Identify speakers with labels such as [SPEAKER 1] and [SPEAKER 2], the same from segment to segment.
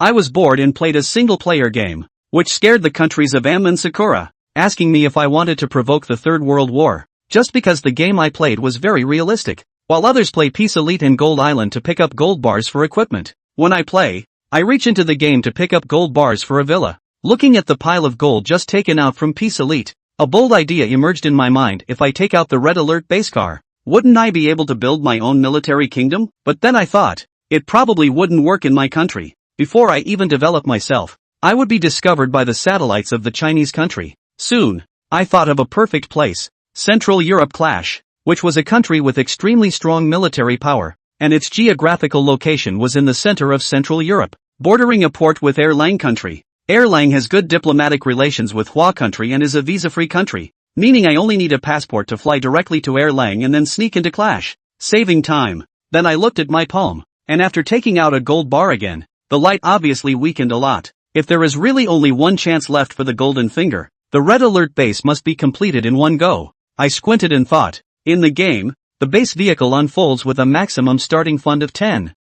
[SPEAKER 1] I was bored and played a single-player game, which scared the countries of M and Sakura, asking me if I wanted to provoke the Third World War, just because the game I played was very realistic, while others play Peace Elite and Gold Island to pick up gold bars for equipment. When I play, I reach into the game to pick up gold bars for a villa. Looking at the pile of gold just taken out from Peace Elite, a bold idea emerged in my mind. If I take out the Red Alert base car, wouldn't I be able to build my own military kingdom? But then I thought, it probably wouldn't work in my country. Before I even develop myself, I would be discovered by the satellites of the Chinese country. Soon, I thought of a perfect place, Central Europe Clash, which was a country with extremely strong military power, and its geographical location was in the center of Central Europe, bordering a port with Erlang country. Erlang has good diplomatic relations with Hua country and is a visa-free country, meaning I only need a passport to fly directly to Erlang and then sneak into Clash, saving time. Then I looked at my palm, and after taking out a gold bar again, the light obviously weakened a lot. If there is really only one chance left for the golden finger, the Red Alert base must be completed in one go. I squinted and thought. In the game, the base vehicle unfolds with a maximum starting fund of 10,000.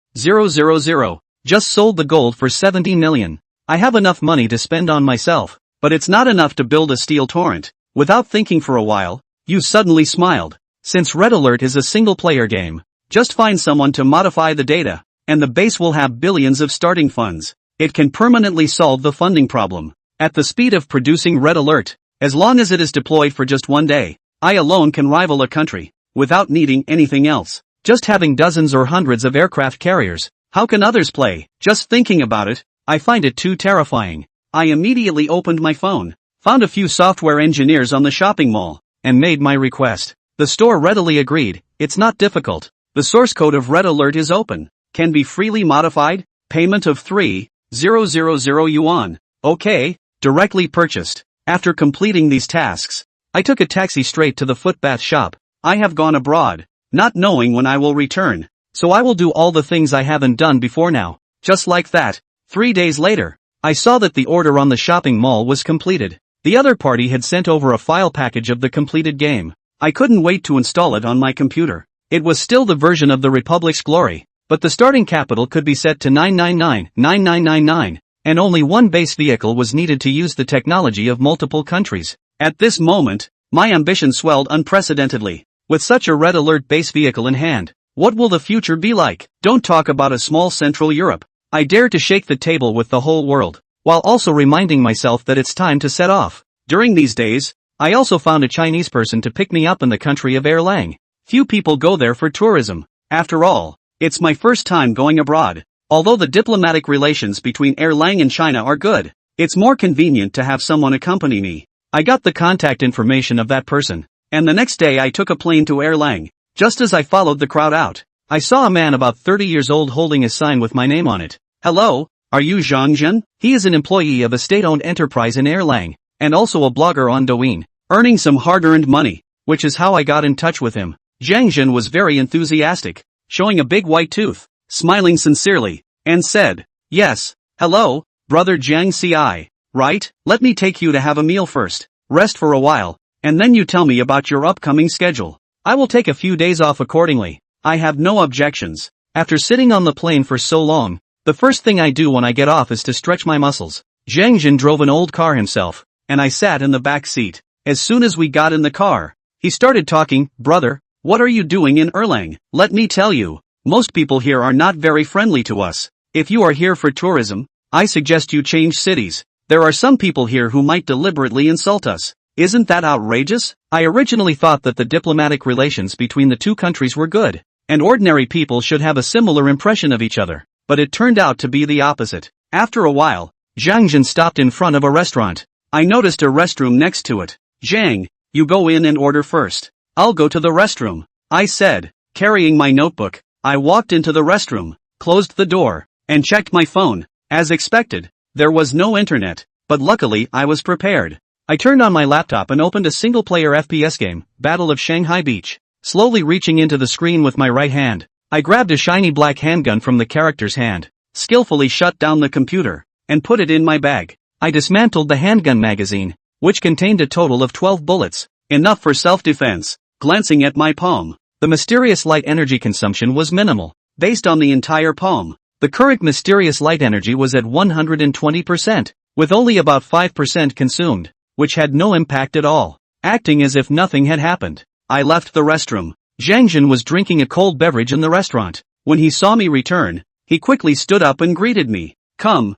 [SPEAKER 1] Just sold the gold for 70 million. I have enough money to spend on myself, but it's not enough to build a steel torrent. Without thinking for a while, you suddenly smiled. Since Red Alert is a single-player game, just find someone to modify the data, and the base will have billions of starting funds. It can permanently solve the funding problem. At the speed of producing Red Alert, as long as it is deployed for just one day, I alone can rival a country, without needing anything else. Just having dozens or hundreds of aircraft carriers, how can others play? Just thinking about it, I find it too terrifying. I immediately opened my phone, found a few software engineers on the shopping mall, and made my request. The store readily agreed. It's not difficult. The source code of Red Alert is open, can be freely modified, payment of 3,000 yuan. Okay, directly purchased. After completing these tasks, I took a taxi straight to the footbath shop. I have gone abroad, not knowing when I will return, so I will do all the things I haven't done before now. Just like that, 3 days later, I saw that the order on the shopping mall was completed. The other party had sent over a file package of the completed game. I couldn't wait to install it on my computer. It was still the version of the Republic's Glory, but the starting capital could be set to 999,9999, and only one base vehicle was needed to use the technology of multiple countries. At this moment, my ambition swelled unprecedentedly. With such a Red Alert base vehicle in hand, what will the future be like? Don't talk about a small Central Europe. I dare to shake the table with the whole world, while also reminding myself that it's time to set off. During these days, I also found a Chinese person to pick me up in the country of Erlang. Few people go there for tourism. After all, it's my first time going abroad. Although the diplomatic relations between Erlang and China are good, it's more convenient to have someone accompany me. I got the contact information of that person, and the next day I took a plane to Erlang. Just as I followed the crowd out, I saw a man about 30 years old holding a sign with my name on it. Hello, are you Zhang Zhen? He is an employee of a state-owned enterprise in Erlang, and also a blogger on Douyin, earning some hard-earned money, which is how I got in touch with him. Zhang Zhen was very enthusiastic, showing a big white tooth, smiling sincerely, and said, "Yes, hello, brother Jiang Ci. Right, let me take you to have a meal first, rest for a while, and then you tell me about your upcoming schedule. I will take a few days off accordingly. I have no objections." After sitting on the plane for so long, the first thing I do when I get off is to stretch my muscles. Zhang Jin drove an old car himself, and I sat in the back seat. As soon as we got in the car, he started talking. "Brother, what are you doing in Erlang? Let me tell you, most people here are not very friendly to us. If you are here for tourism, I suggest you change cities. There are some people here who might deliberately insult us. Isn't that outrageous?" I originally thought that the diplomatic relations between the two countries were good, and ordinary people should have a similar impression of each other, but it turned out to be the opposite. After a while, Zhang Jin stopped in front of a restaurant. I noticed a restroom next to it. "Zhang, you go in and order first. I'll go to the restroom," I said. Carrying my notebook, I walked into the restroom, closed the door, and checked my phone. As expected, there was no internet, but luckily I was prepared. I turned on my laptop and opened a single-player FPS game, Battle of Shanghai Beach. Slowly reaching into the screen with my right hand, I grabbed a shiny black handgun from the character's hand, skillfully shut down the computer, and put it in my bag. I dismantled the handgun magazine, which contained a total of 12 bullets, enough for self-defense. Glancing at my palm, the mysterious light energy consumption was minimal. Based on the entire palm, The current mysterious light energy was at 120%, with only about 5% consumed, which had no impact at all. Acting as if nothing had happened, I left the restroom. Zhang Jin was drinking a cold beverage in the restaurant. When he saw me return, he quickly stood up and greeted me. Come,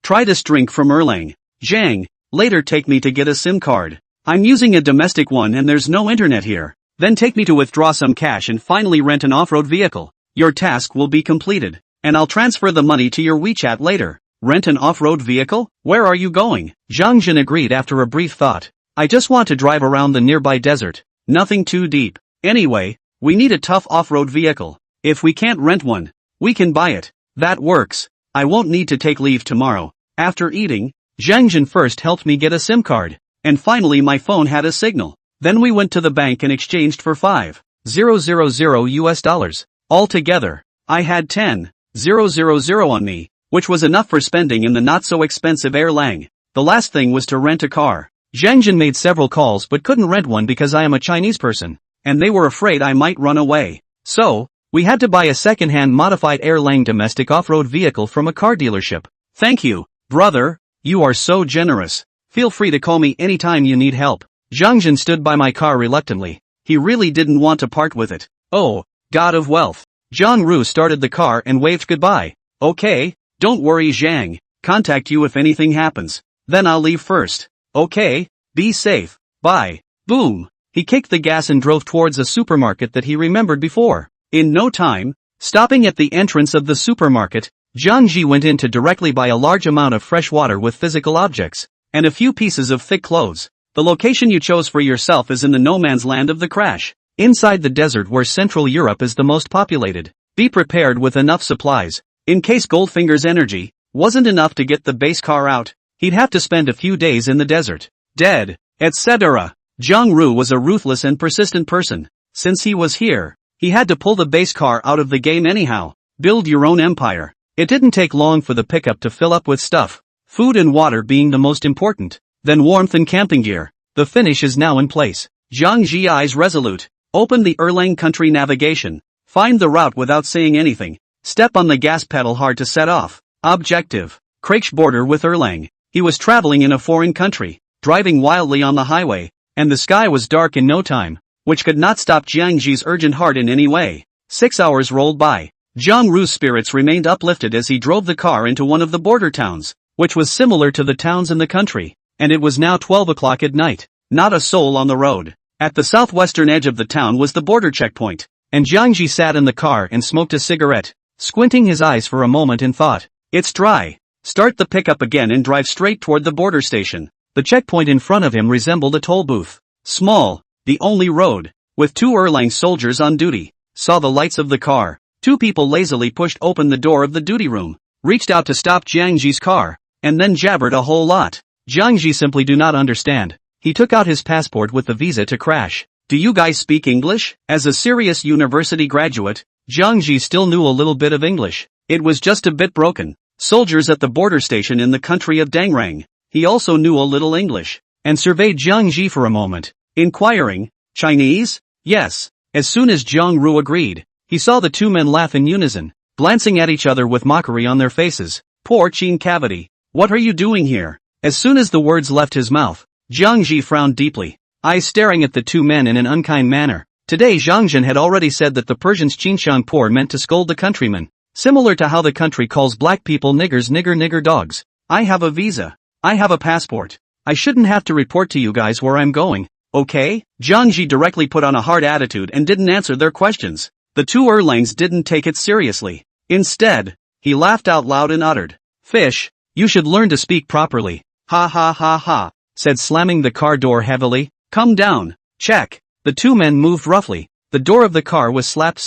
[SPEAKER 1] try this drink from Erlang. Zhang, later take me to get a SIM card. I'm using a domestic one and there's no internet here. Then take me to withdraw some cash and finally rent an off-road vehicle. Your task will be completed, and I'll transfer the money to your WeChat later. Rent an off-road vehicle? Where are you going? Zhang Jin agreed after a brief thought. I just want to drive around the nearby desert. Nothing too deep. Anyway, we need a tough off-road vehicle. If we can't rent one, we can buy it. That works. I won't need to take leave tomorrow. After eating, Zhang Jin first helped me get a SIM card, and finally my phone had a signal. Then we went to the bank and exchanged for $5,000 US. Altogether, I had $10,000 on me, which was enough for spending in the not-so-expensive Erlang. The last thing was to rent a car. Zhang Jin made several calls but couldn't rent one because I am a Chinese person, and they were afraid I might run away. So, we had to buy a second-hand modified Erlang domestic off-road vehicle from a car dealership. Thank you, brother, you are so generous. Feel free to call me anytime you need help. Zhang Jin stood by my car reluctantly. He really didn't want to part with it. Oh, God of wealth. Zhang Ru started the car and waved goodbye. Okay, don't worry Zhang, contact you if anything happens. Then I'll leave first. Okay, be safe, bye. Boom. He kicked the gas and drove towards a supermarket that he remembered before. In no time, stopping at the entrance of the supermarket, Zhang Ji went in to directly buy a large amount of fresh water with physical objects, and a few pieces of thick clothes. The location you chose for yourself is in the no man's land of the crash, inside the desert where Central Europe is the most populated. Be prepared with enough supplies, in case Goldfinger's energy wasn't enough to get the base car out. He'd have to spend a few days in the desert, dead, etc. Zhang Ru was a ruthless and persistent person. Since he was here, he had to pull the base car out of the game anyhow. Build your own empire. It didn't take long for the pickup to fill up with stuff, food and water being the most important, then warmth and camping gear. The finish is now in place. Zhang Ji eyes resolute. Open the Erlang country navigation. Find the route without saying anything. Step on the gas pedal hard to set off. Objective: Kraksh border with Erlang. He was traveling in a foreign country, driving wildly on the highway, and the sky was dark in no time, which could not stop Jiang Ji's urgent heart in any way. 6 hours rolled by. Zhang Ru's spirits remained uplifted as he drove the car into one of the border towns, which was similar to the towns in the country, and it was now 12 o'clock at night. Not a soul on the road. At the southwestern edge of the town was the border checkpoint, and Jiang Ji sat in the car and smoked a cigarette, squinting his eyes for a moment in thought. It's dry. Start the pickup again and drive straight toward the border station. The checkpoint in front of him resembled a toll booth. Small, the only road, with 2 Erlang soldiers on duty. Saw the lights of the car. 2 people lazily pushed open the door of the duty room, reached out to stop Jiang Ji's car, and then jabbered a whole lot. Jiang Ji simply do not understand. He took out his passport with the visa to crash. Do you guys speak English? As a serious university graduate, Jiang Ji still knew a little bit of English. It was just a bit broken. Soldiers at the border station in the country of Dangrang. He also knew a little English, and surveyed Jiang Ji for a moment, inquiring, Chinese? Yes. As soon as Zhang Ru agreed, he saw the 2 men laugh in unison, glancing at each other with mockery on their faces. Poor chin cavity. What are you doing here? As soon as the words left his mouth, Jiang Ji frowned deeply, eyes staring at the 2 men in an unkind manner. Today Zhang Jin had already said that the Persians Qinshan poor meant to scold the countrymen, similar to how the country calls black people niggers nigger dogs. I have a visa. I have a passport. I shouldn't have to report to you guys where I'm going, okay? Jiang Ji directly put on a hard attitude and didn't answer their questions. The 2 Erlangs didn't take it seriously. Instead, he laughed out loud and uttered, Fish, you should learn to speak properly. Ha ha ha ha, said slamming the car door heavily. Come down. Check. The 2 men moved roughly. The door of the car was slap.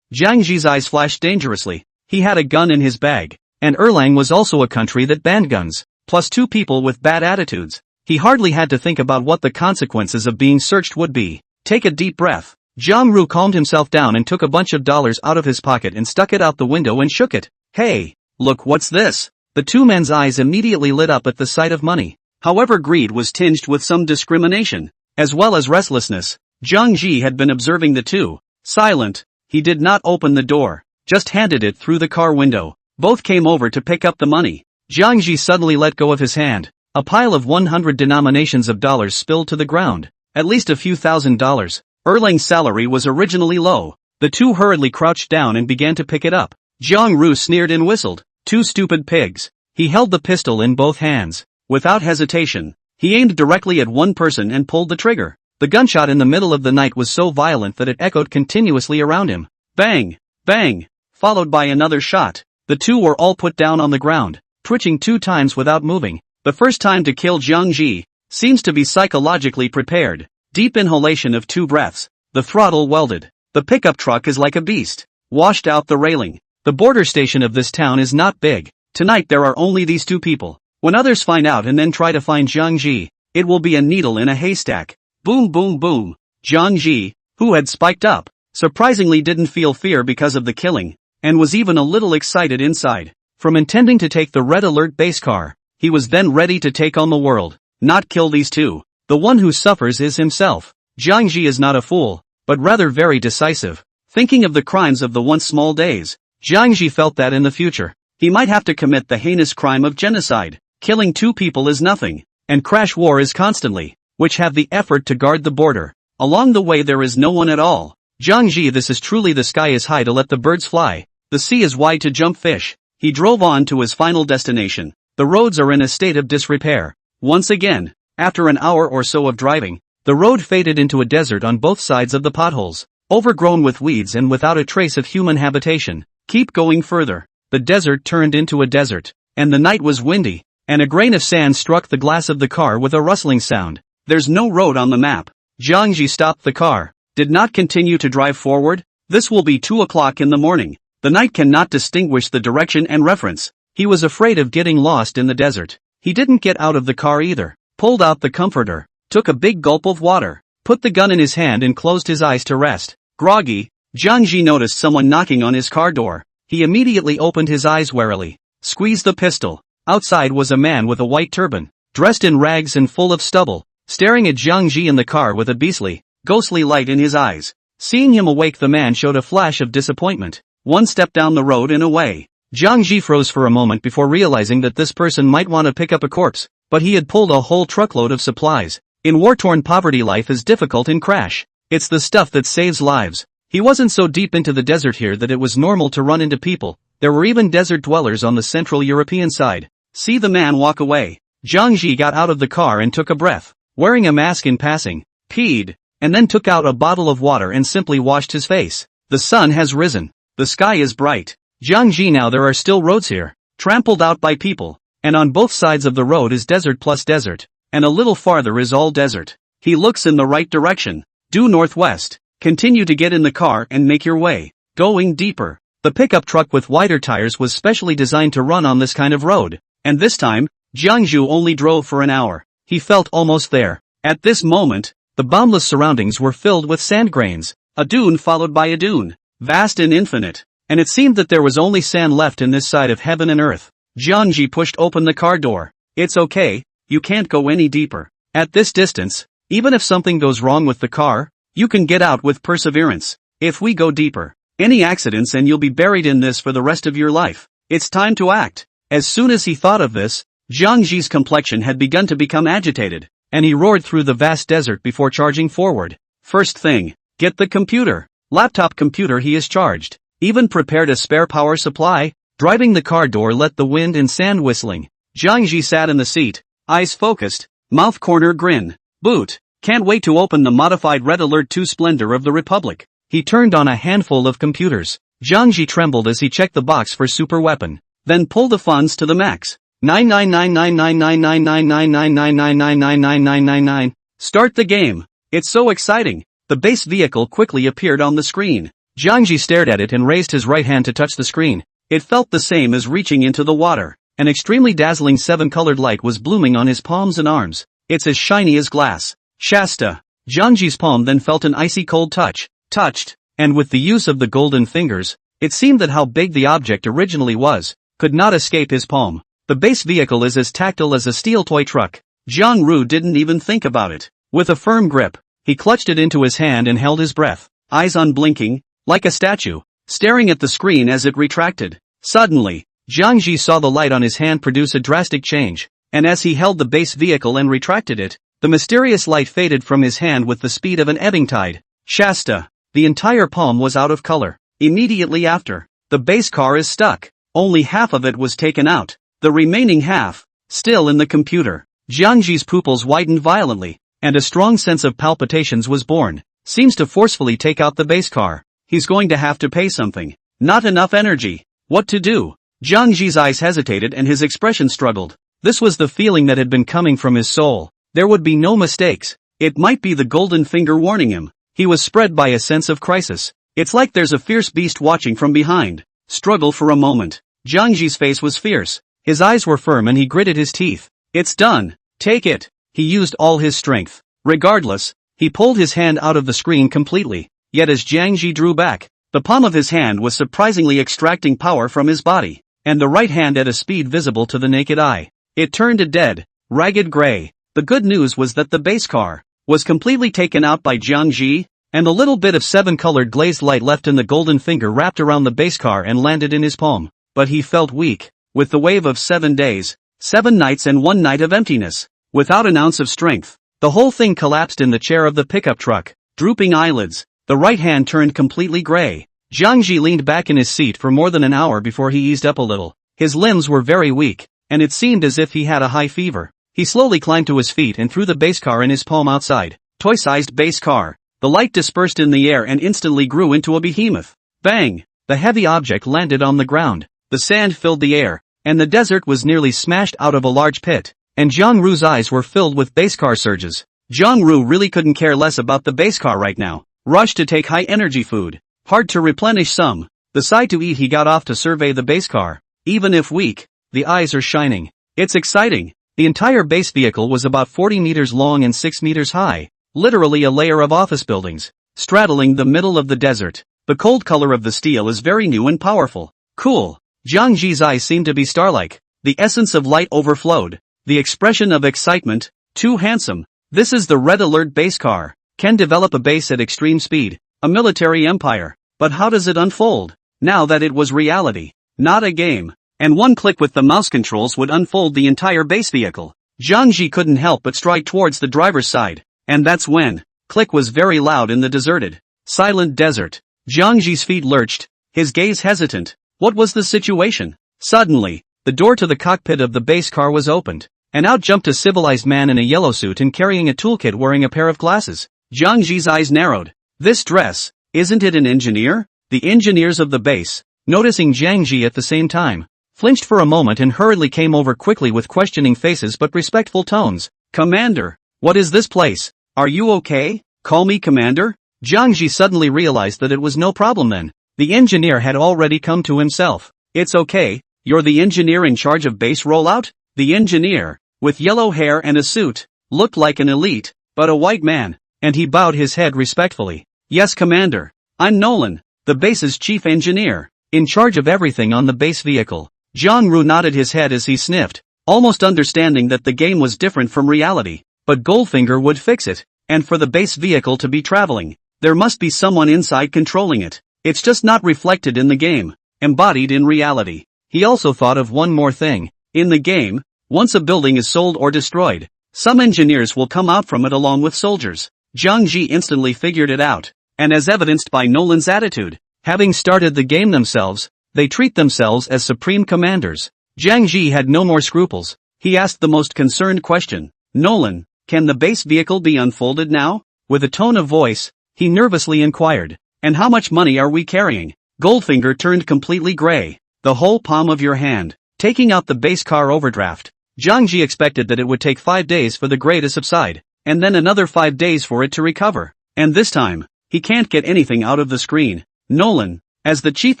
[SPEAKER 1] Jiang Ji's eyes flashed dangerously. He had a gun in his bag, and Erlang was also a country that banned guns, plus 2 people with bad attitudes. He hardly had to think about what the consequences of being searched would be. Take a deep breath. Zhang Ru calmed himself down and took a bunch of dollars out of his pocket and stuck it out the window and shook it. Hey, look, what's this? The 2 men's eyes immediately lit up at the sight of money. However, greed was tinged with some discrimination, as well as restlessness. Jiang Ji had been observing the 2. Silent, he did not open the door, just handed it through the car window. Both came over to pick up the money. Jiangji suddenly let go of his hand. A pile of 100 denominations of dollars spilled to the ground. At least a few $1,000s. Erlang's salary was originally low. The two hurriedly crouched down and began to pick it up. Jiang Ru sneered and whistled. Two stupid pigs. He held the pistol in both hands. Without hesitation, he aimed directly at one person and pulled the trigger. The gunshot in the middle of the night was so violent that it echoed continuously around him. Bang! Bang! Followed by another shot. The two were all put down on the ground, twitching 2 times without moving. The first time to kill Jiang Ji seems to be psychologically prepared. Deep inhalation of 2 breaths. The throttle welded. The pickup truck is like a beast. Washed out the railing. The border station of this town is not big. Tonight there are only these 2 people. When others find out and then try to find Jiang Ji, it will be a needle in a haystack. Boom boom boom. Jiang Ji, who had spiked up, surprisingly didn't feel fear because of the killing, and was even a little excited inside. From intending to take the red alert base car, he was then ready to take on the world, not kill these 2. The one who suffers is himself. Jiang Ji is not a fool, but rather very decisive. Thinking of the crimes of the once small days, Jiang Ji felt that in the future, he might have to commit the heinous crime of genocide. Killing 2 people is nothing, and crash war is constantly, which have the effort to guard the border. Along the way there is no one at all. Jiang Ji, this is truly the sky is high to let the birds fly. The sea is wide to jump fish. He drove on to his final destination. The roads are in a state of disrepair. Once again, after an hour or so of driving, the road faded into a desert on both sides of the potholes, overgrown with weeds and without a trace of human habitation. Keep going further. The desert turned into a desert, and the night was windy, and a grain of sand struck the glass of the car with a rustling sound. There's no road on the map. Jiang Ji stopped the car, did not continue to drive forward. This will be 2 o'clock in the morning. The night cannot distinguish the direction and reference. He was afraid of getting lost in the desert. He didn't get out of the car either. Pulled out the comforter, took a big gulp of water, put the gun in his hand and closed his eyes to rest. Groggy, Jiang Ji noticed someone knocking on his car door. He immediately opened his eyes warily, squeezed the pistol. Outside was a man with a white turban, dressed in rags and full of stubble, staring at Jiang Ji in the car with a beastly, ghostly light in his eyes. Seeing him awake, the man showed a flash of disappointment. One step down the road and away. Jiang Ji froze for a moment before realizing that this person might want to pick up a corpse, but he had pulled a whole truckload of supplies. In war-torn poverty, life is difficult in crash. It's the stuff that saves lives. He wasn't so deep into the desert here that it was normal to run into people. There were even desert dwellers on the Central European side. See the man walk away. Jiang Ji got out of the car and took a breath. Wearing a mask in passing, peed, and then took out a bottle of water and simply washed his face. The sun has risen. The sky is bright. Jiang Ji, now there are still roads here, trampled out by people, and on both sides of the road is desert plus desert, and a little farther is all desert. He looks in the right direction. Due northwest. Continue to get in the car and make your way. Going deeper. The pickup truck with wider tires was specially designed to run on this kind of road, and this time, Jiang Ji only drove for an hour. He felt almost there. At this moment, the boundless surroundings were filled with sand grains, a dune followed by a dune, vast and infinite, and it seemed that there was only sand left in this side of heaven and earth. Jiang Ji pushed open the car door. It's okay, you can't go any deeper. At this distance, even if something goes wrong with the car, you can get out with perseverance. If we go deeper, any accidents and you'll be buried in this for the rest of your life. It's time to act. As soon as he thought of this, Jiang Ji's complexion had begun to become agitated, and he roared through the vast desert before charging forward. First thing, get the computer. Laptop computer he is charged. Even prepared a spare power supply. Driving the car door let the wind and sand whistling. Jiang Ji sat in the seat, eyes focused, mouth corner grin. Boot. Can't wait to open the modified Red Alert 2 Splendor of the Republic. He turned on a handful of computers. Jiang Ji trembled as he checked the box for super weapon. Then pull the funds to the max. 99999999999999999. Start the game. It's so exciting. The base vehicle quickly appeared on the screen. Jiang Ji stared at it and raised his right hand to touch the screen. It felt the same as reaching into the water. An extremely dazzling 7-colored light was blooming on his palms and arms. It's as shiny as glass. Shasta. Jiang Ji's palm then felt an icy cold touch. Touched, and with the use of the golden fingers, it seemed that how big the object originally was, could not escape his palm. The base vehicle is as tactile as a steel toy truck. Jiang Ru didn't even think about it. With a firm grip, he clutched it into his hand and held his breath, eyes unblinking, like a statue, staring at the screen as it retracted. Suddenly, Jiang Ji saw the light on his hand produce a drastic change, and as he held the base vehicle and retracted it, the mysterious light faded from his hand with the speed of an ebbing tide. Shasta! The entire palm was out of color. Immediately after, the base car is stuck. Only half of it was taken out. The remaining half, still in the computer. Jiang Ji's pupils widened violently, and a strong sense of palpitations was born. Seems to forcefully take out the base car. He's going to have to pay something. Not enough energy. What to do? Jiang Ji's eyes hesitated and his expression struggled. This was the feeling that had been coming from his soul. There would be no mistakes. It might be the golden finger warning him. He was spread by a sense of crisis. It's like there's a fierce beast watching from behind. Struggle for a moment. Jiang Ji's face was fierce. His eyes were firm and he gritted his teeth. It's done. Take it. He used all his strength. Regardless, he pulled his hand out of the screen completely. Yet as Jiang Ji drew back, the palm of his hand was surprisingly extracting power from his body, and the right hand at a speed visible to the naked eye. It turned a dead, ragged gray. The good news was that the base car was completely taken out by Jiang Ji, and the little bit of seven-colored glazed light left in the golden finger wrapped around the base car and landed in his palm. But he felt weak, with the wave of 7 days, 7 nights and 1 night of emptiness, without an ounce of strength. The whole thing collapsed in the chair of the pickup truck, drooping eyelids. The right hand turned completely gray. Jiang Ji leaned back in his seat for more than an hour before he eased up a little. His limbs were very weak, and it seemed as if he had a high fever. He slowly climbed to his feet and threw the base car in his palm outside. Toy-sized base car. The light dispersed in the air and instantly grew into a behemoth. Bang! The heavy object landed on the ground. The sand filled the air, and the desert was nearly smashed out of a large pit. And Zhang Ru's eyes were filled with base car surges. Zhang Ru really couldn't care less about the base car right now. Rushed to take high-energy food. Hard to replenish some. The side to eat he got off to survey the base car. Even if weak, the eyes are shining. It's exciting. The entire base vehicle was about 40 meters long and 6 meters high. Literally a layer of office buildings, straddling the middle of the desert. The cold color of the steel is very new and powerful. Cool. Jiang Ji's eyes seemed to be star-like. The essence of light overflowed. The expression of excitement. Too handsome. This is the Red Alert base car. Can develop a base at extreme speed. A military empire. But how does it unfold? Now that it was reality. Not a game. And one click with the mouse controls would unfold the entire base vehicle. Jiang Ji couldn't help but stride towards the driver's side. And that's when. Click was very loud in the deserted, silent desert. Jiang Ji's feet lurched. His gaze hesitant. What was the situation? Suddenly, the door to the cockpit of the base car was opened. And out jumped a civilized man in a yellow suit and carrying a toolkit wearing a pair of glasses. Jiang Ji's eyes narrowed. This dress, isn't it an engineer? The engineers of the base, noticing Jiang Ji at the same time, flinched for a moment and hurriedly came over quickly with questioning faces but respectful tones. Commander, what is this place? Are you okay? Call me Commander? Jiang Ji suddenly realized that it was no problem then. The engineer had already come to himself. It's okay, you're the engineer in charge of base rollout? The engineer, with yellow hair and a suit, looked like an elite, but a white man, and he bowed his head respectfully. Yes, Commander. I'm Nolan, the base's chief engineer, in charge of everything on the base vehicle. Zhang Ru nodded his head as he sniffed, almost understanding that the game was different from reality, but Goldfinger would fix it, and for the base vehicle to be traveling, there must be someone inside controlling it. It's just not reflected in the game, embodied in reality. He also thought of one more thing. In the game, once a building is sold or destroyed, some engineers will come out from it along with soldiers. Jiang Ji instantly figured it out, and as evidenced by Nolan's attitude, having started the game themselves, they treat themselves as supreme commanders. Jiang Ji had no more scruples. He asked the most concerned question. Nolan, can the base vehicle be unfolded now? With a tone of voice, he nervously inquired. And how much money are we carrying? Goldfinger turned completely gray. The whole palm of your hand. Taking out the base car overdraft. Jiang Ji expected that it would take 5 days for the gray to subside, and then another 5 days for it to recover. And this time, he can't get anything out of the screen. Nolan, as the chief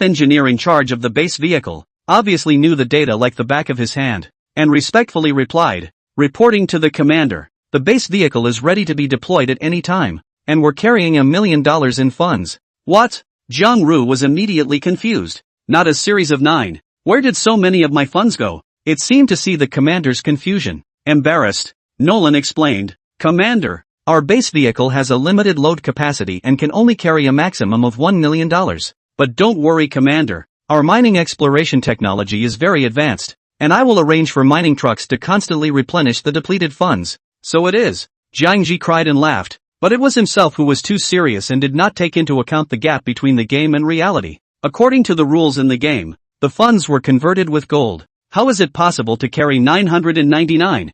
[SPEAKER 1] engineer in charge of the base vehicle, obviously knew the data like the back of his hand, and respectfully replied, reporting to the commander, the base vehicle is ready to be deployed at any time, and we're carrying $1 million in funds. What? Zhang Ru was immediately confused. Not a series of 9. Where did so many of my funds go? It seemed to see the commander's confusion. Embarrassed, Nolan explained, Commander, our base vehicle has a limited load capacity and can only carry a maximum of $1 million. But don't worry, Commander, Our mining exploration technology is very advanced, and I will arrange for mining trucks to constantly replenish the depleted funds. So it is. Jiang Ji cried and laughed, but it was himself who was too serious and did not take into account the gap between the game and reality. According to the rules in the game, the funds were converted with gold. How is it possible to carry 999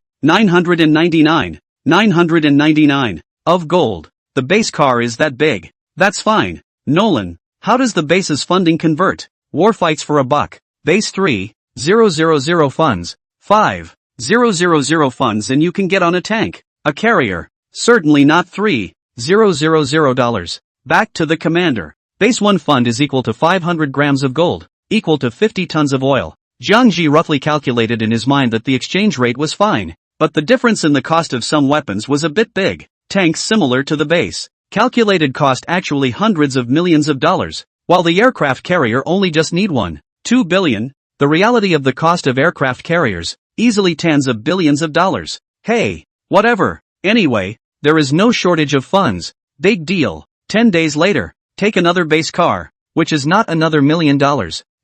[SPEAKER 1] of gold? The base car is that big. That's fine. Nolan, how does the base's funding convert? War fights for a buck. Base 3,000 funds. 5,000 funds and you can get on a tank. A carrier. Certainly not $3,000. Back to the commander. Base 1 fund is equal to 500 grams of gold, equal to 50 tons of oil. Jiang Ji roughly calculated in his mind that the exchange rate was fine, but the difference in the cost of some weapons was a bit big. Tanks similar to the base. Calculated cost actually hundreds of millions of dollars, while the aircraft carrier only just need 2 billion. The reality of the cost of aircraft carriers, easily tens of billions of dollars. Hey, whatever. Anyway, there is no shortage of funds. Big deal. 10 days later, take another base car, which is not another $1 million.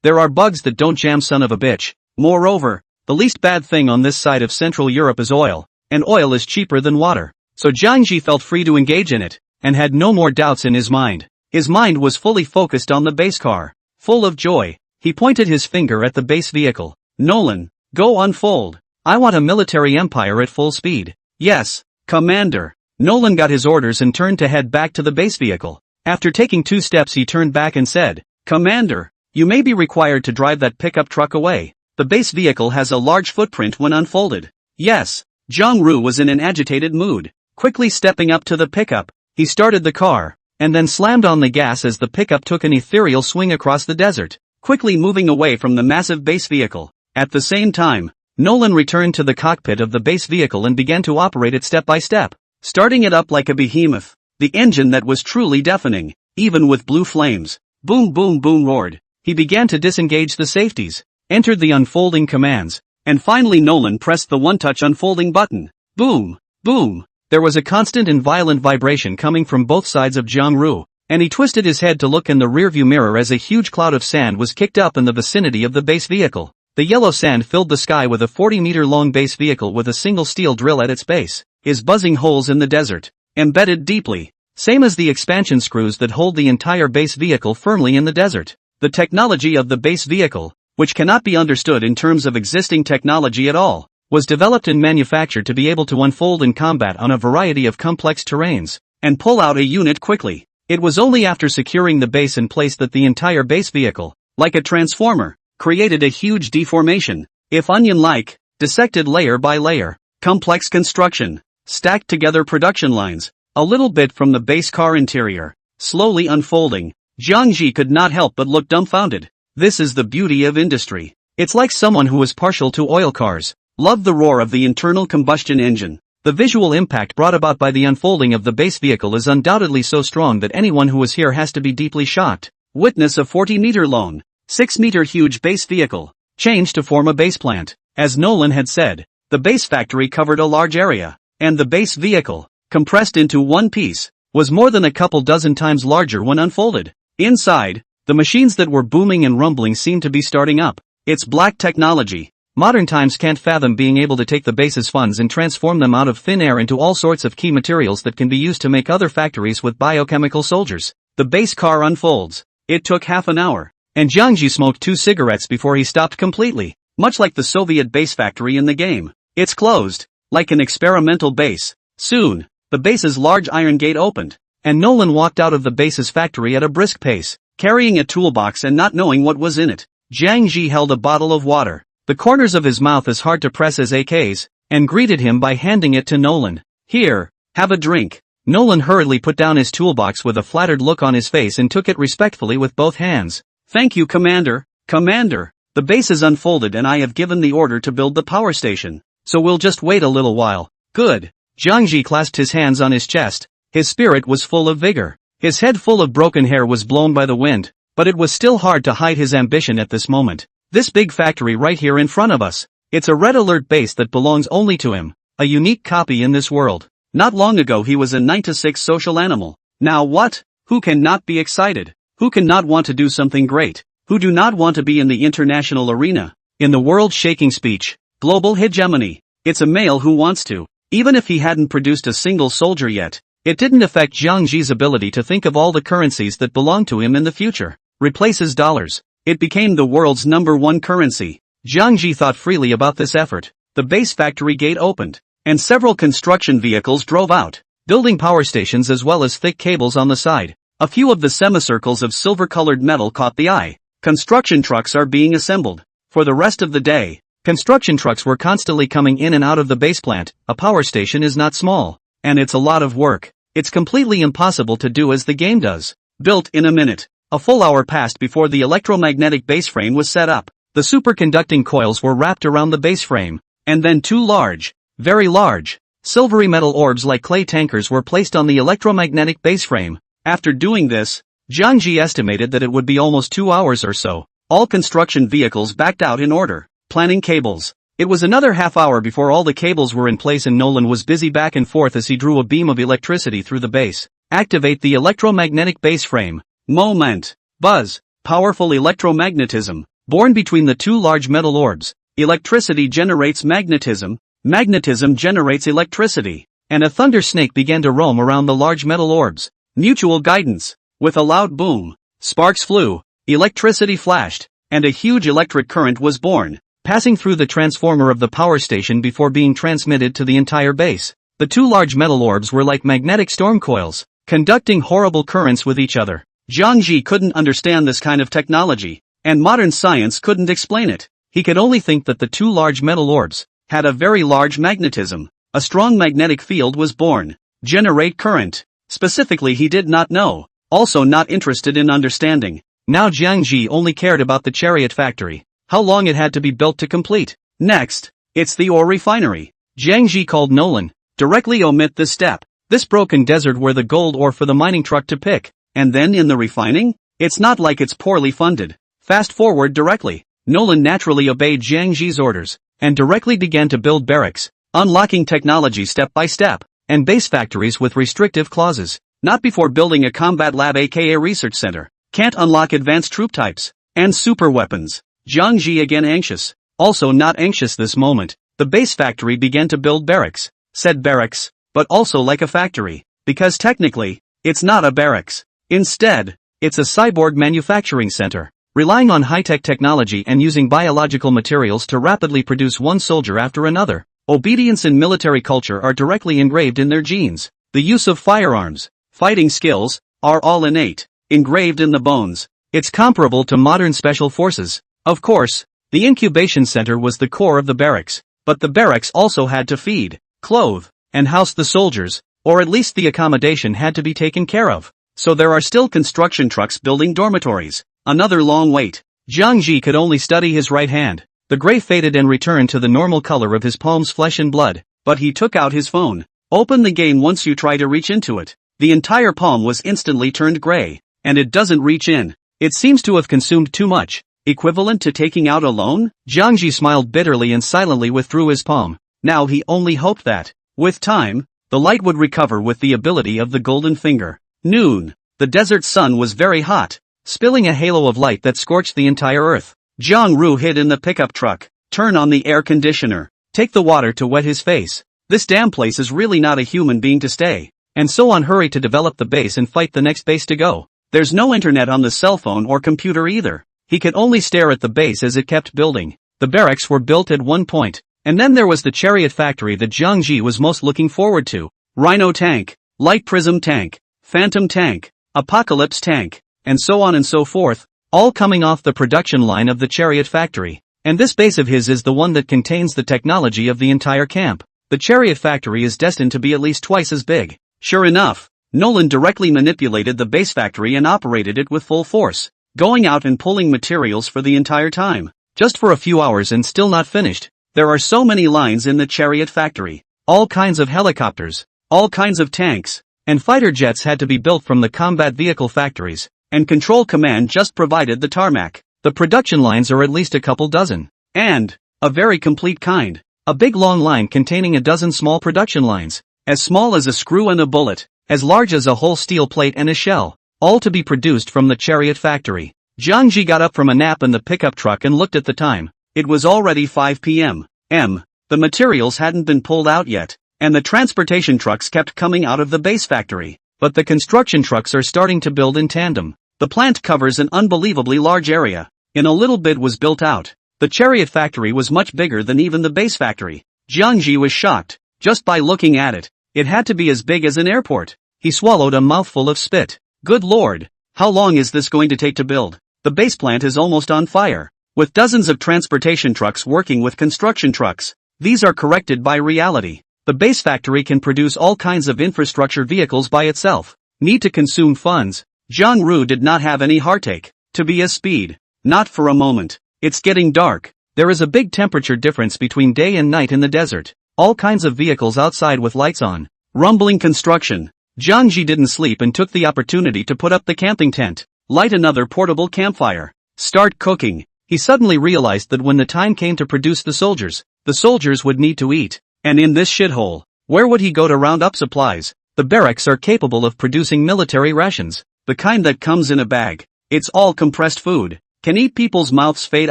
[SPEAKER 1] There are bugs that don't jam, son of a bitch. Moreover, the least bad thing on this side of Central Europe is oil, and oil is cheaper than water. So Jiang Ji felt free to engage in it, and had no more doubts in his mind. His mind was fully focused on the base car. Full of joy, he pointed his finger at the base vehicle. Nolan, go unfold. I want a military empire at full speed. Yes, Commander. Nolan got his orders and turned to head back to the base vehicle. After taking 2 steps he turned back and said, Commander, you may be required to drive that pickup truck away. The base vehicle has a large footprint when unfolded. Yes. Zhang Ru was in an agitated mood. Quickly stepping up to the pickup, he started the car, and then slammed on the gas as the pickup took an ethereal swing across the desert, quickly moving away from the massive base vehicle. At the same time, Nolan returned to the cockpit of the base vehicle and began to operate it step by step, starting it up like a behemoth. The engine that was truly deafening, even with blue flames. Boom boom boom roared. He began to disengage the safeties, entered the unfolding commands, and finally Nolan pressed the one-touch unfolding button. Boom, boom. There was a constant and violent vibration coming from both sides of Zhang Ru, and he twisted his head to look in the rearview mirror as a huge cloud of sand was kicked up in the vicinity of the base vehicle. The yellow sand filled the sky with a 40-meter-long base vehicle with a single steel drill at its base, is buzzing holes in the desert, embedded deeply, same as the expansion screws that hold the entire base vehicle firmly in the desert. The technology of the base vehicle, which cannot be understood in terms of existing technology at all, was developed and manufactured to be able to unfold in combat on a variety of complex terrains, and pull out a unit quickly. It was only after securing the base in place that the entire base vehicle, like a transformer, created a huge deformation, if onion-like, dissected layer by layer. Complex construction, stacked together production lines, a little bit from the base car interior, slowly unfolding. Jiang Ji could not help but look dumbfounded. This is the beauty of industry. It's like someone who is partial to oil cars. Loved the roar of the internal combustion engine. The visual impact brought about by the unfolding of the base vehicle is undoubtedly so strong that anyone who is here has to be deeply shocked. Witness a 40-meter long, 6-meter huge base vehicle, changed to form a base plant. As Nolan had said, the base factory covered a large area, and the base vehicle, compressed into one piece, was more than a couple dozen times larger when unfolded. Inside, the machines that were booming and rumbling seemed to be starting up. It's black technology. Modern times can't fathom being able to take the base's funds and transform them out of thin air into all sorts of key materials that can be used to make other factories with biochemical soldiers. The base car unfolds. It took half an hour, and Jiang Ji smoked 2 cigarettes before he stopped completely, much like the Soviet base factory in the game. It's closed, like an experimental base. Soon, the base's large iron gate opened, and Nolan walked out of the base's factory at a brisk pace, carrying a toolbox and not knowing what was in it. Jiang Ji held a bottle of water, the corners of his mouth as hard to press as AKs, and greeted him by handing it to Nolan. Here, have a drink. Nolan hurriedly put down his toolbox with a flattered look on his face and took it respectfully with both hands. Thank you, Commander. Commander, the base is unfolded and I have given the order to build the power station, so we'll just wait a little while. Good. Jiang Ji clasped his hands on his chest. His spirit was full of vigor. His head full of broken hair was blown by the wind, but it was still hard to hide his ambition at this moment. This big factory right here in front of us. It's a red alert base that belongs only to him. A unique copy in this world. Not long ago he was a 9-to-6 social animal. Now what? Who can not be excited? Who can not want to do something great? who do not want to be in the international arena, in the world-shaking speech, global hegemony. It's a male who wants to. Even if he hadn't produced a single soldier yet, it didn't affect Jiang Ji's ability to think of all the currencies that belong to him in the future. Replaces dollars. It became the world's #1 currency. Jiang Ji thought freely about this effort. The base factory gate opened, and several construction vehicles drove out, building power stations as well as thick cables on the side. A few of the semicircles of silver-colored metal caught the eye. Construction trucks are being assembled. For the rest of the day, construction trucks were constantly coming in and out of the base plant. A power station is not small, and it's a lot of work. It's completely impossible to do as the game does. Built in a minute. A full hour passed before the electromagnetic base frame was set up. The superconducting coils were wrapped around the base frame, and then two large, very large, silvery metal orbs like clay tankers were placed on the electromagnetic base frame. After doing this, Jiang Ji estimated that it would be almost 2 hours or so. All construction vehicles backed out in order, planning cables. It was another half hour before all the cables were in place and Nolan was busy back and forth as he drew a beam of electricity through the base. Activate the electromagnetic base frame. Moment. Buzz. Powerful electromagnetism. Born between the two large metal orbs. Electricity generates magnetism. Magnetism generates electricity. And a thunder snake began to roam around the large metal orbs. Mutual guidance. With a loud boom, sparks flew, electricity flashed, and a huge electric current was born, passing through the transformer of the power station before being transmitted to the entire base. The two large metal orbs were like magnetic storm coils, conducting horrible currents with each other. Jiang Ji couldn't understand this kind of technology, and modern science couldn't explain it. He could only think that the two large metal orbs had a very large magnetism. A strong magnetic field was born. Generate current. Specifically he did not know. Also not interested in understanding. Now Jiang Ji only cared about the chariot factory. How long it had to be built to complete. Next, it's the ore refinery. Jiang Ji called Nolan. Directly omit this step. This broken desert where the gold ore for the mining truck to pick. And then in the refining? It's not like it's poorly funded. Fast forward directly. Nolan naturally obeyed Jiang Ji's orders, and directly began to build barracks, unlocking technology step by step, and base factories with restrictive clauses. Not before building a combat lab aka research center. Can't unlock advanced troop types. And super weapons. Jiang Ji again anxious. Also not anxious this moment. The base factory began to build barracks. Said barracks, but also like a factory. Because technically, it's not a barracks. Instead, it's a cyborg manufacturing center. Relying on high-tech technology and using biological materials to rapidly produce one soldier after another. Obedience and military culture are directly engraved in their genes. The use of firearms, fighting skills, are all innate, engraved in the bones. It's comparable to modern special forces. Of course, the incubation center was the core of the barracks, but the barracks also had to feed, clothe, and house the soldiers, or at least the accommodation had to be taken care of. So there are still construction trucks building dormitories. Another long wait. Jiang Ji could only study his right hand. The gray faded and returned to the normal color of his palm's flesh and blood, but he took out his phone. Open the game once you try to reach into it. The entire palm was instantly turned gray, and it doesn't reach in. It seems to have consumed too much. Equivalent to taking out a loan? Jiang Ji smiled bitterly and silently withdrew his palm. Now he only hoped that, with time, the light would recover with the ability of the golden finger. Noon. The desert sun was very hot, spilling a halo of light that scorched the entire earth. Jiang Ru hid in the pickup truck. Turn on the air conditioner. Take the water to wet his face. This damn place is really not a human being to stay. And so on hurry to develop the base and fight the next base to go. There's no internet on the cell phone or computer either. He could only stare at the base as it kept building. The barracks were built at one point. And then there was the chariot factory that Jiang Ji was most looking forward to. Rhino tank, light prism tank, phantom tank, apocalypse tank, and so on and so forth, all coming off the production line of the chariot factory. And this base of his is the one that contains the technology of the entire camp. The chariot factory is destined to be at least twice as big. Sure enough, Nolan directly manipulated the base factory and operated it with full force, going out and pulling materials for the entire time. Just for a few hours and still not finished. There are so many lines in the chariot factory. All kinds of helicopters, all kinds of tanks, and fighter jets had to be built from the combat vehicle factories, and Control Command just provided the tarmac. The production lines are at least a couple dozen. And, a very complete kind. A big long line containing a dozen small production lines, as small as a screw and a bullet, as large as a whole steel plate and a shell, all to be produced from the chariot factory. Jiang Ji got up from a nap in the pickup truck and looked at the time. It was already 5 p.m. The materials hadn't been pulled out yet, and the transportation trucks kept coming out of the base factory. But the construction trucks are starting to build in tandem. The plant covers an unbelievably large area. In a little bit was built out. The chariot factory was much bigger than even the base factory. Jiang Ji was shocked. Just by looking at it, it had to be as big as an airport. He swallowed a mouthful of spit. Good lord! How long is this going to take to build? The base plant is almost on fire. With dozens of transportation trucks working with construction trucks, these are corrected by reality. The base factory can produce all kinds of infrastructure vehicles by itself. Need to consume funds. Zhang Ru did not have any heartache. To be a speed. Not for a moment. It's getting dark. There is a big temperature difference between day and night in the desert. All kinds of vehicles outside with lights on. Rumbling construction. Jiang Ji didn't sleep and took the opportunity to put up the camping tent. Light another portable campfire. Start cooking. He suddenly realized that when the time came to produce the soldiers would need to eat. And in this shithole, where would he go to round up supplies? The barracks are capable of producing military rations. The kind that comes in a bag. It's all compressed food. Can eat people's mouths fade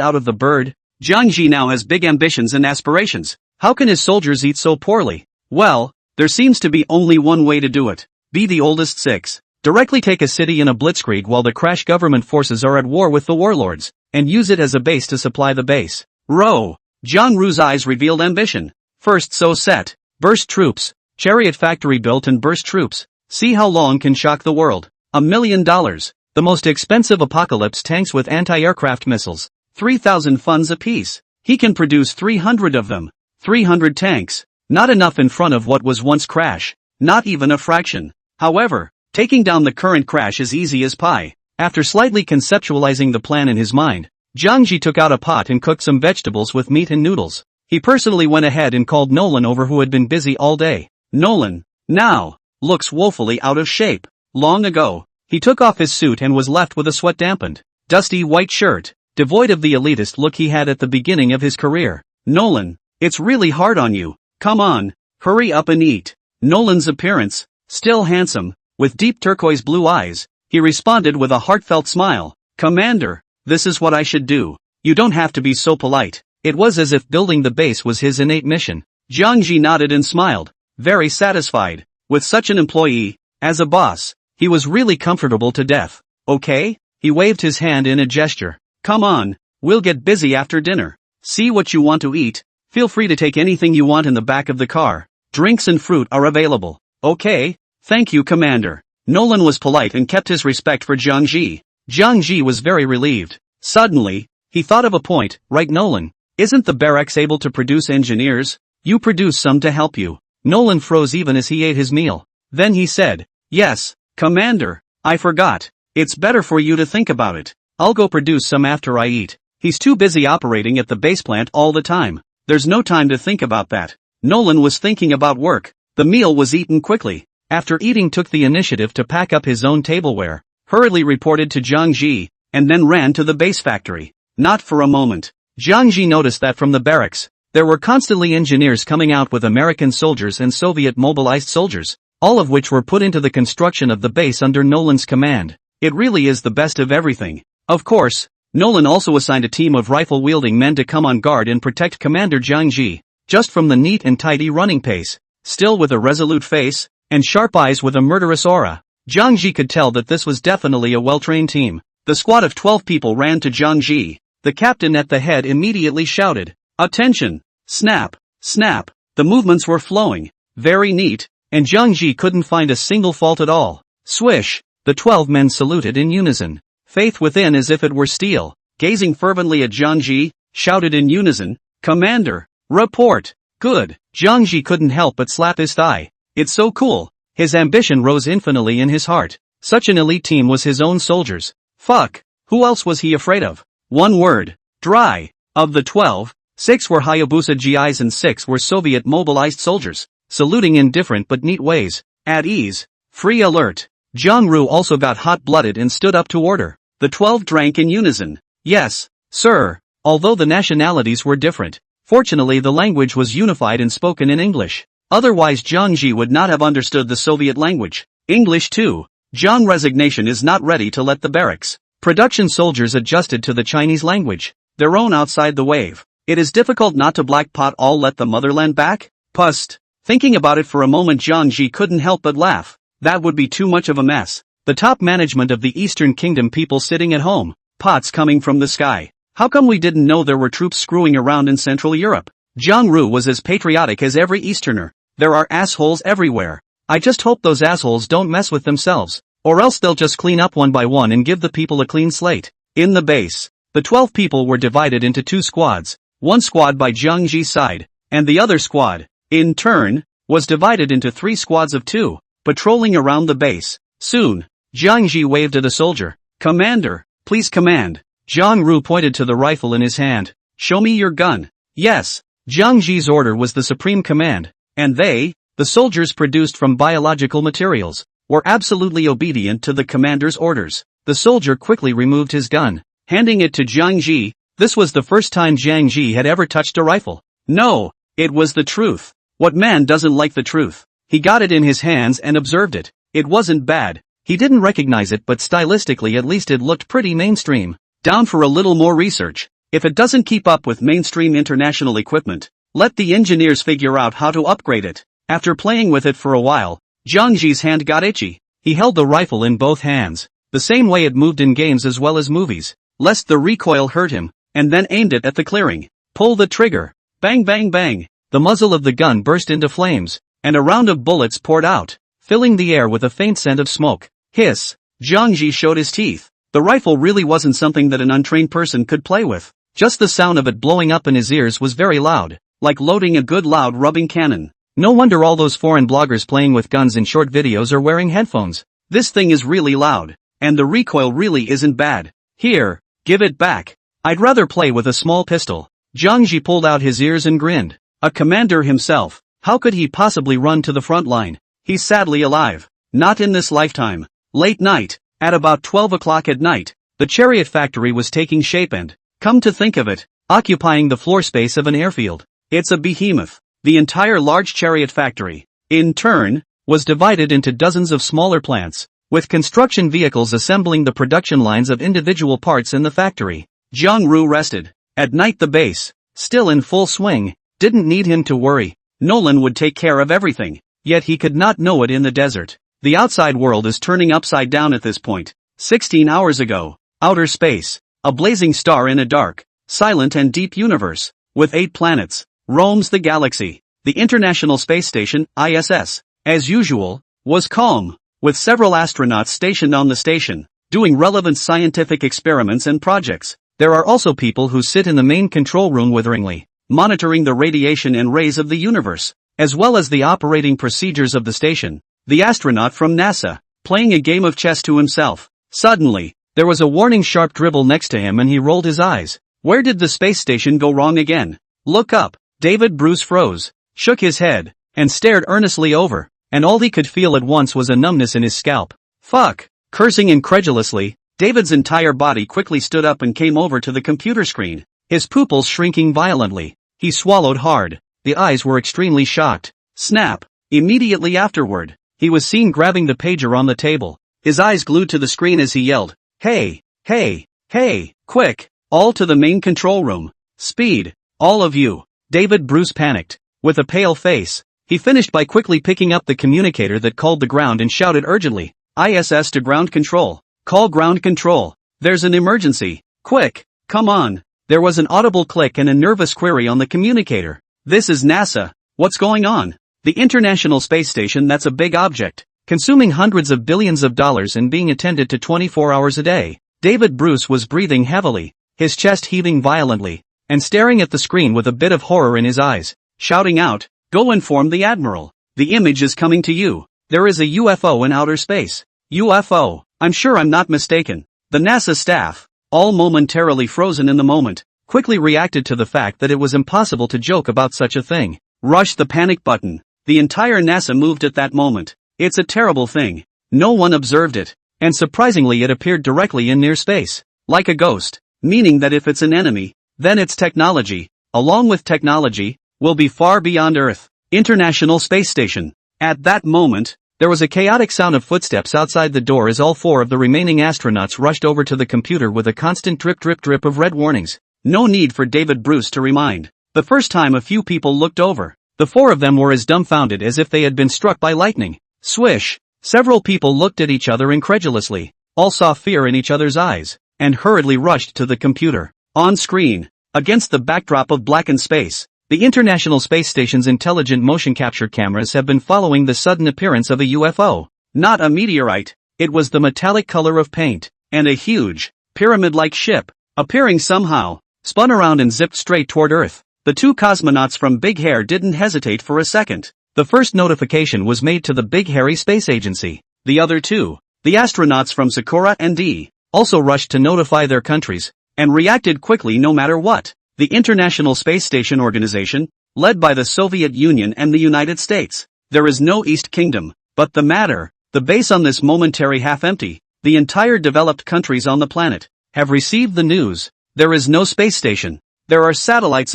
[SPEAKER 1] out of the bird? Jiang Ji now has big ambitions and aspirations. How can his soldiers eat so poorly? Well, there seems to be only one way to do it. Be the oldest 6. Directly take a city in a blitzkrieg while the crash government forces are at war with the warlords, and use it as a base to supply the base. Row. Zhang Ru's eyes revealed ambition. First so set. Burst troops. Chariot factory built and burst troops. See how long can shock the world. $1 million. The most expensive apocalypse tanks with anti-aircraft missiles. 3,000 funds apiece. He can produce 300 of them. 300 tanks. Not enough in front of what was once crash. Not even a fraction. However, taking down the current crash is easy as pie. After slightly conceptualizing the plan in his mind, Jiang Ji took out a pot and cooked some vegetables with meat and noodles. He personally went ahead and called Nolan over, who had been busy all day. Nolan, now, looks woefully out of shape. Long ago, he took off his suit and was left with a sweat-dampened, dusty white shirt, devoid of the elitist look he had at the beginning of his career. Nolan, it's really hard on you. Come on, hurry up and eat. Nolan's appearance, still handsome, with deep turquoise blue eyes, he responded with a heartfelt smile. Commander, this is what I should do. You don't have to be so polite. It was as if building the base was his innate mission. Jiang Ji nodded and smiled, very satisfied. With such an employee, as a boss, he was really comfortable to death. Okay? He waved his hand in a gesture. Come on, we'll get busy after dinner. See what you want to eat. Feel free to take anything you want in the back of the car. Drinks and fruit are available. Okay? Thank you, Commander. Nolan was polite and kept his respect for Jiang Ji. Jiang Ji was very relieved. Suddenly, he thought of a point. Right, Nolan? Isn't the barracks able to produce engineers? You produce some to help you. Nolan froze even as he ate his meal. Then he said, yes, Commander, I forgot. It's better for you to think about it. I'll go produce some after I eat. He's too busy operating at the base plant all the time. There's no time to think about that. Nolan was thinking about work. The meal was eaten quickly. After eating, took the initiative to pack up his own tableware, hurriedly reported to Jiang Ji, and then ran to the base factory. Not for a moment. Jiang Ji noticed that from the barracks, there were constantly engineers coming out with American soldiers and Soviet mobilized soldiers, all of which were put into the construction of the base under Nolan's command. It really is the best of everything. Of course, Nolan also assigned a team of rifle-wielding men to come on guard and protect Commander Jiang Ji, just from the neat and tidy running pace, still with a resolute face, and sharp eyes with a murderous aura. Jiang Ji could tell that this was definitely a well-trained team. The squad of 12 people ran to Jiang Ji. The captain at the head immediately shouted, "Attention! Snap! Snap!" The movements were flowing, very neat, and Jiang Ji couldn't find a single fault at all. Swish! The 12 men saluted in unison. Faith within as if it were steel, gazing fervently at Jiang Ji, shouted in unison, "Commander! Report!" Good! Jiang Ji couldn't help but slap his thigh. It's so cool. His ambition rose infinitely in his heart. Such an elite team was his own soldiers. Fuck! Who else was he afraid of? One word. Dry. Of the 12, 6 were Hayabusa GIs and 6 were Soviet mobilized soldiers, saluting in different but neat ways. At ease. Free alert. Zhang Ru also got hot-blooded and stood up to order. The 12 drank in unison. Yes, sir. Although the nationalities were different, fortunately the language was unified and spoken in English. Otherwise Jiang Ji would not have understood the Soviet language. English too. Jiang resignation is not ready to let the barracks production soldiers adjusted to the Chinese language, their own outside the wave. It is difficult not to blackpot all let the motherland back? Pust. Thinking about it for a moment, Zhang Ji couldn't help but laugh. That would be too much of a mess. The top management of the Eastern Kingdom, people sitting at home, pots coming from the sky. How come we didn't know there were troops screwing around in Central Europe? Zhang Ru was as patriotic as every Easterner. There are assholes everywhere. I just hope those assholes don't mess with themselves, or else they'll just clean up one by one and give the people a clean slate. In the base, the 12 people were divided into 2 squads, one squad by Zhang Ji's side, and the other squad, in turn, was divided into 3 squads of 2, patrolling around the base. Soon, Zhang Ji waved at a soldier. "Commander, please command." Zhang Ru pointed to the rifle in his hand. "Show me your gun." Yes, Zhang Ji's order was the supreme command, and they, the soldiers produced from biological materials, were absolutely obedient to the commander's orders. The soldier quickly removed his gun, handing it to Zhang Ji. This was the first time Zhang Ji had ever touched a rifle. No, it was the truth. What man doesn't like the truth? He got it in his hands and observed it. It wasn't bad. He didn't recognize it, but stylistically at least it looked pretty mainstream. Down for a little more research. If it doesn't keep up with mainstream international equipment, let the engineers figure out how to upgrade it. After playing with it for a while, Zhang Ji's hand got itchy. He held the rifle in both hands, the same way it moved in games as well as movies, lest the recoil hurt him, and then aimed it at the clearing. Pull the trigger. Bang bang bang. The muzzle of the gun burst into flames, and a round of bullets poured out, filling the air with a faint scent of smoke. Hiss. Zhang Ji showed his teeth. The rifle really wasn't something that an untrained person could play with. Just the sound of it blowing up in his ears was very loud, like loading a good loud rubbing cannon. No wonder all those foreign bloggers playing with guns in short videos are wearing headphones. This thing is really loud, and the recoil really isn't bad. Here, give it back. I'd rather play with a small pistol. Zhang Ji pulled out his ears and grinned. A commander himself, how could he possibly run to the front line? He's sadly alive. Not in this lifetime. Late night, at about 12 o'clock at night, the chariot factory was taking shape and, come to think of it, occupying the floor space of an airfield. It's a behemoth. The entire large chariot factory, in turn, was divided into dozens of smaller plants, with construction vehicles assembling the production lines of individual parts in the factory. Zhang Ru rested. At night the base, still in full swing, didn't need him to worry. Nolan would take care of everything, yet he could not know it in the desert. The outside world is turning upside down at this point. 16 hours ago, outer space, a blazing star in a dark, silent and deep universe, with 8 planets, roams the galaxy. The International Space Station, ISS, as usual, was calm, with several astronauts stationed on the station, doing relevant scientific experiments and projects. There are also people who sit in the main control room witheringly, monitoring the radiation and rays of the universe, as well as the operating procedures of the station. The astronaut from NASA, playing a game of chess to himself. Suddenly, there was a warning sharp dribble next to him and he rolled his eyes. Where did the space station go wrong again? Look up. David Bruce froze, shook his head, and stared earnestly over, and all he could feel at once was a numbness in his scalp. Fuck! Cursing incredulously, David's entire body quickly stood up and came over to the computer screen, his pupils shrinking violently. He swallowed hard. The eyes were extremely shocked. Snap! Immediately afterward, he was seen grabbing the pager on the table, his eyes glued to the screen as he yelled, "Hey, hey, hey, quick, all to the main control room. Speed, all of you." David Bruce panicked. With a pale face, he finished by quickly picking up the communicator that called the ground and shouted urgently, "ISS to ground control. Call ground control. There's an emergency. Quick, come on." There was an audible click and a nervous query on the communicator. "This is NASA. What's going on?" "The International Space Station, that's a big object, consuming hundreds of billions of dollars and being attended to 24 hours a day." David Bruce was breathing heavily, his chest heaving violently, and staring at the screen with a bit of horror in his eyes, shouting out, "Go inform the Admiral. The image is coming to you. There is a UFO in outer space." UFO, I'm sure I'm not mistaken. The NASA staff, all momentarily frozen in the moment, quickly reacted to the fact that it was impossible to joke about such a thing. Rushed the panic button. The entire NASA moved at that moment. It's a terrible thing. No one observed it, and surprisingly it appeared directly in near space, like a ghost, meaning that if it's an enemy, then its technology, along with technology, will be far beyond Earth. International Space Station. At that moment, There was a chaotic sound of footsteps outside the door as all 4 of the remaining astronauts rushed over to the computer with a constant drip drip drip of red warnings. No need for David Bruce to remind. The first time a few people looked over, the 4 of them were as dumbfounded as if they had been struck by lightning. Swish! Several people looked at each other incredulously, all saw fear in each other's eyes, and hurriedly rushed to the computer. On screen, against the backdrop of blackened space, the International Space Station's intelligent motion capture cameras have been following the sudden appearance of a UFO. Not a meteorite, it was the metallic color of paint, and a huge, pyramid-like ship, appearing somehow, spun around and zipped straight toward Earth. The 2 cosmonauts from Big Hair didn't hesitate for a second. The first notification was made to the Big Hairy Space Agency. The other 2, the astronauts from Sakura and D, also rushed to notify their countries, and reacted quickly no matter what. The International Space Station Organization, led by the Soviet Union and the United States. There is no East Kingdom, but the base on this momentary half-empty, the entire developed countries on the planet, have received the news. There is no space station. There are satellites.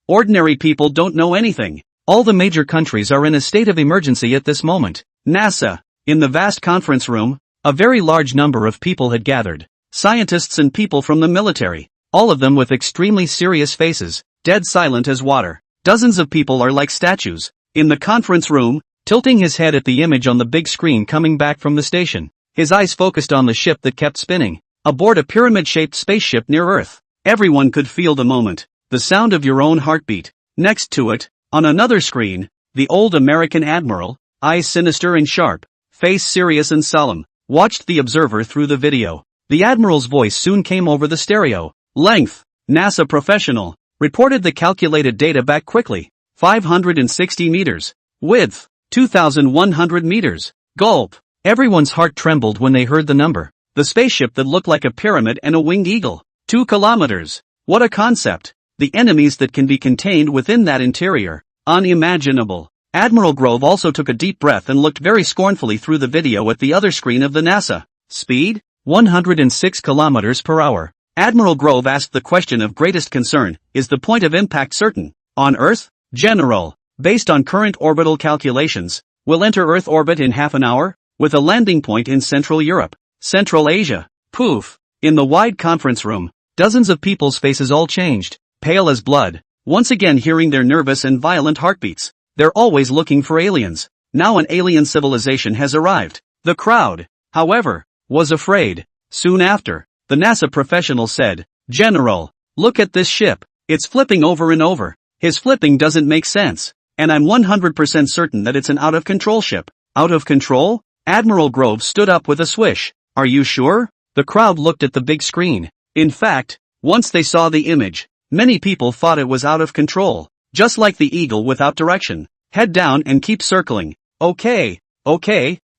[SPEAKER 1] Ordinary people don't know anything. All the major countries are in a state of emergency at this moment. NASA. In the vast conference room, a very large number of people had gathered. Scientists and people from the military. All of them with extremely serious faces, dead silent as water. Dozens of people are like statues. In the conference room, tilting his head at the image on the big screen coming back from the station. His eyes focused on the ship that kept spinning, aboard a pyramid-shaped spaceship near Earth. Everyone could feel the moment. The sound of your own heartbeat. Next to it, on another screen, the old American admiral, eyes sinister and sharp, face serious and solemn, watched the observer through the video. The admiral's voice soon came over the stereo. Length, NASA professional, reported the calculated data back quickly. 560 meters. Width, 2,100 meters. Gulp. Everyone's heart trembled when they heard the number. The spaceship that looked like a pyramid and a winged eagle. 2 kilometers. What a concept. The enemies that can be contained within that interior. Unimaginable. Admiral Grove also took a deep breath and looked very scornfully through the video at the other screen of the NASA. Speed? 106 kilometers per hour. Admiral Grove asked the question of greatest concern, is the point of impact certain? On Earth? General, based on current orbital calculations, will enter Earth orbit in half an hour, with a landing point in Central Europe, Central Asia. Poof! In the wide conference room, dozens of people's faces all changed, pale as blood, once again hearing their nervous and violent heartbeats. They're always looking for aliens. Now an alien civilization has arrived. The crowd, however, was afraid. Soon after, the NASA professional said, General, look at this ship. It's flipping over and over. His flipping doesn't make sense. And I'm 100% certain that it's an out-of-control ship. Out of control? Admiral Grove stood up with a swish. Are you sure? The crowd looked at the big screen. In fact, once they saw the image, many people thought it was out of control. Just like the eagle without direction. Head down and keep circling. Okay.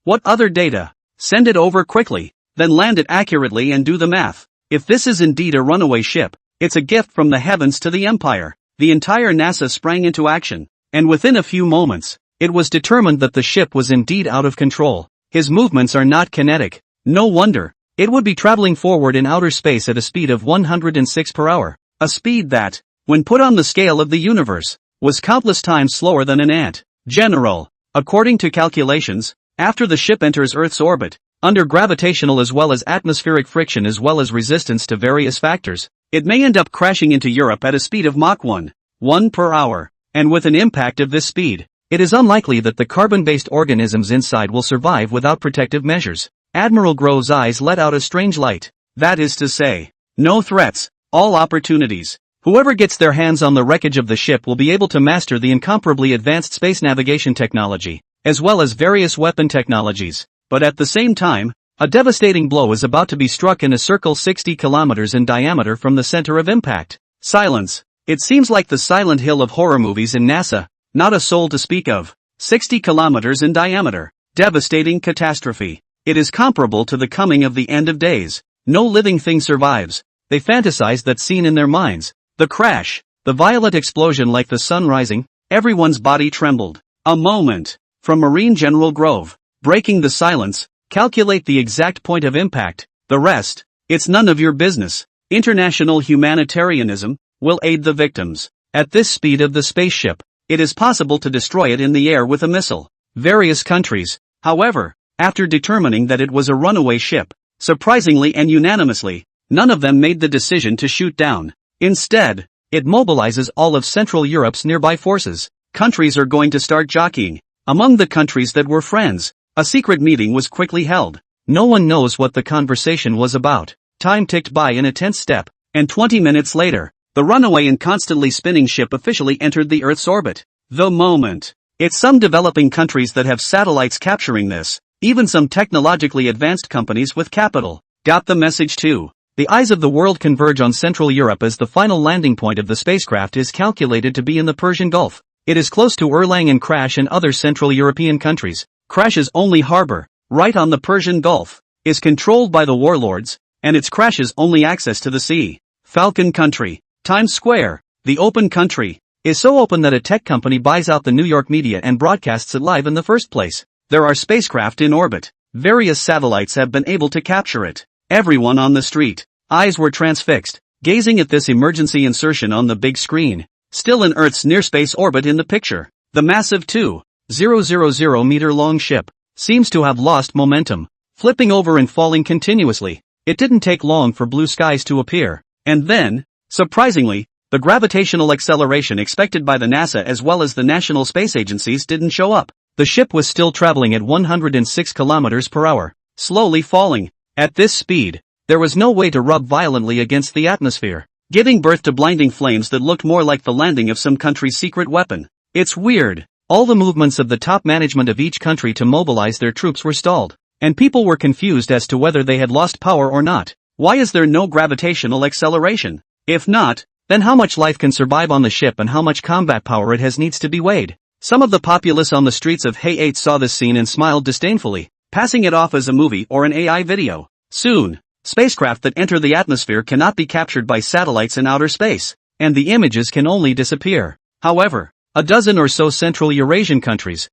[SPEAKER 1] What other data? Send it over quickly. Then land it accurately and do the math. If this is indeed a runaway ship, it's a gift from the heavens to the Empire. The entire NASA sprang into action, and within a few moments, it was determined that the ship was indeed out of control. His movements are not kinetic. No wonder. It would be traveling forward in outer space at a speed of 106 per hour. A speed that, when put on the scale of the universe, was countless times slower than an ant. General, according to calculations, after the ship enters Earth's orbit, under gravitational as well as atmospheric friction as well as resistance to various factors, it may end up crashing into Europe at a speed of Mach 1 per hour. And with an impact of this speed, it is unlikely that the carbon-based organisms inside will survive without protective measures. Admiral Grove's eyes let out a strange light. That is to say, no threats, all opportunities. Whoever gets their hands on the wreckage of the ship will be able to master the incomparably advanced space navigation technology, as well as various weapon technologies. But at the same time, a devastating blow is about to be struck in a circle 60 kilometers in diameter from the center of impact. Silence. It seems like the Silent Hill of horror movies in NASA. Not a soul to speak of. 60 kilometers in diameter. Devastating catastrophe. It is comparable to the coming of the end of days. No living thing survives. They fantasize that scene in their minds. The crash. The violent explosion like the sun rising. Everyone's body trembled. A moment. From Marine General Grove. Breaking the silence. Calculate the exact point of impact. The rest. It's none of your business. International humanitarianism will aid the victims. At this speed of the spaceship, it is possible to destroy it in the air with a missile. Various countries, However, after determining that it was a runaway ship, surprisingly and unanimously, none of them made the decision to shoot down. Instead, it mobilizes all of Central Europe's nearby forces. Countries are going to start jockeying. Among the countries that were friends, a secret meeting was quickly held. No one knows what the conversation was about. Time ticked by in a tense step, and 20 minutes later, the runaway and constantly spinning ship officially entered the Earth's orbit. The moment. It's some developing countries that have satellites capturing this. Even some technologically advanced companies with capital got the message too. The eyes of the world converge on Central Europe as the final landing point of the spacecraft is calculated to be in the Persian Gulf. It is close to Erlang and Crash and other Central European countries. Crash's only harbor, right on the Persian Gulf, is controlled by the warlords, and its Crash's only access to the sea. Falcon Country, Times Square, the open country, is so open that a tech company buys out the New York media and broadcasts it live in the first place. There are spacecraft in orbit. Various satellites have been able to capture it. Everyone on the street, eyes were transfixed, gazing at this emergency insertion on the big screen. Still in Earth's near-space orbit in the picture, the massive 2,000-meter-long ship seems to have lost momentum, flipping over and falling continuously. It didn't take long for blue skies to appear, and then, surprisingly, the gravitational acceleration expected by the NASA as well as the national space agencies didn't show up. The ship was still traveling at 106 kilometers per hour, slowly falling. At this speed, there was no way to rub violently against the atmosphere, giving birth to blinding flames that looked more like the landing of some country's secret weapon. It's weird. All the movements of the top management of each country to mobilize their troops were stalled, and people were confused as to whether they had lost power or not. Why is there no gravitational acceleration? If not, then how much life can survive on the ship and how much combat power it has needs to be weighed. Some of the populace on the streets of Hay 8 saw this scene and smiled disdainfully, passing it off as a movie or an AI video. Soon, spacecraft that enter the atmosphere cannot be captured by satellites in outer space, and the images can only disappear. However, a dozen or so Central Eurasian countries,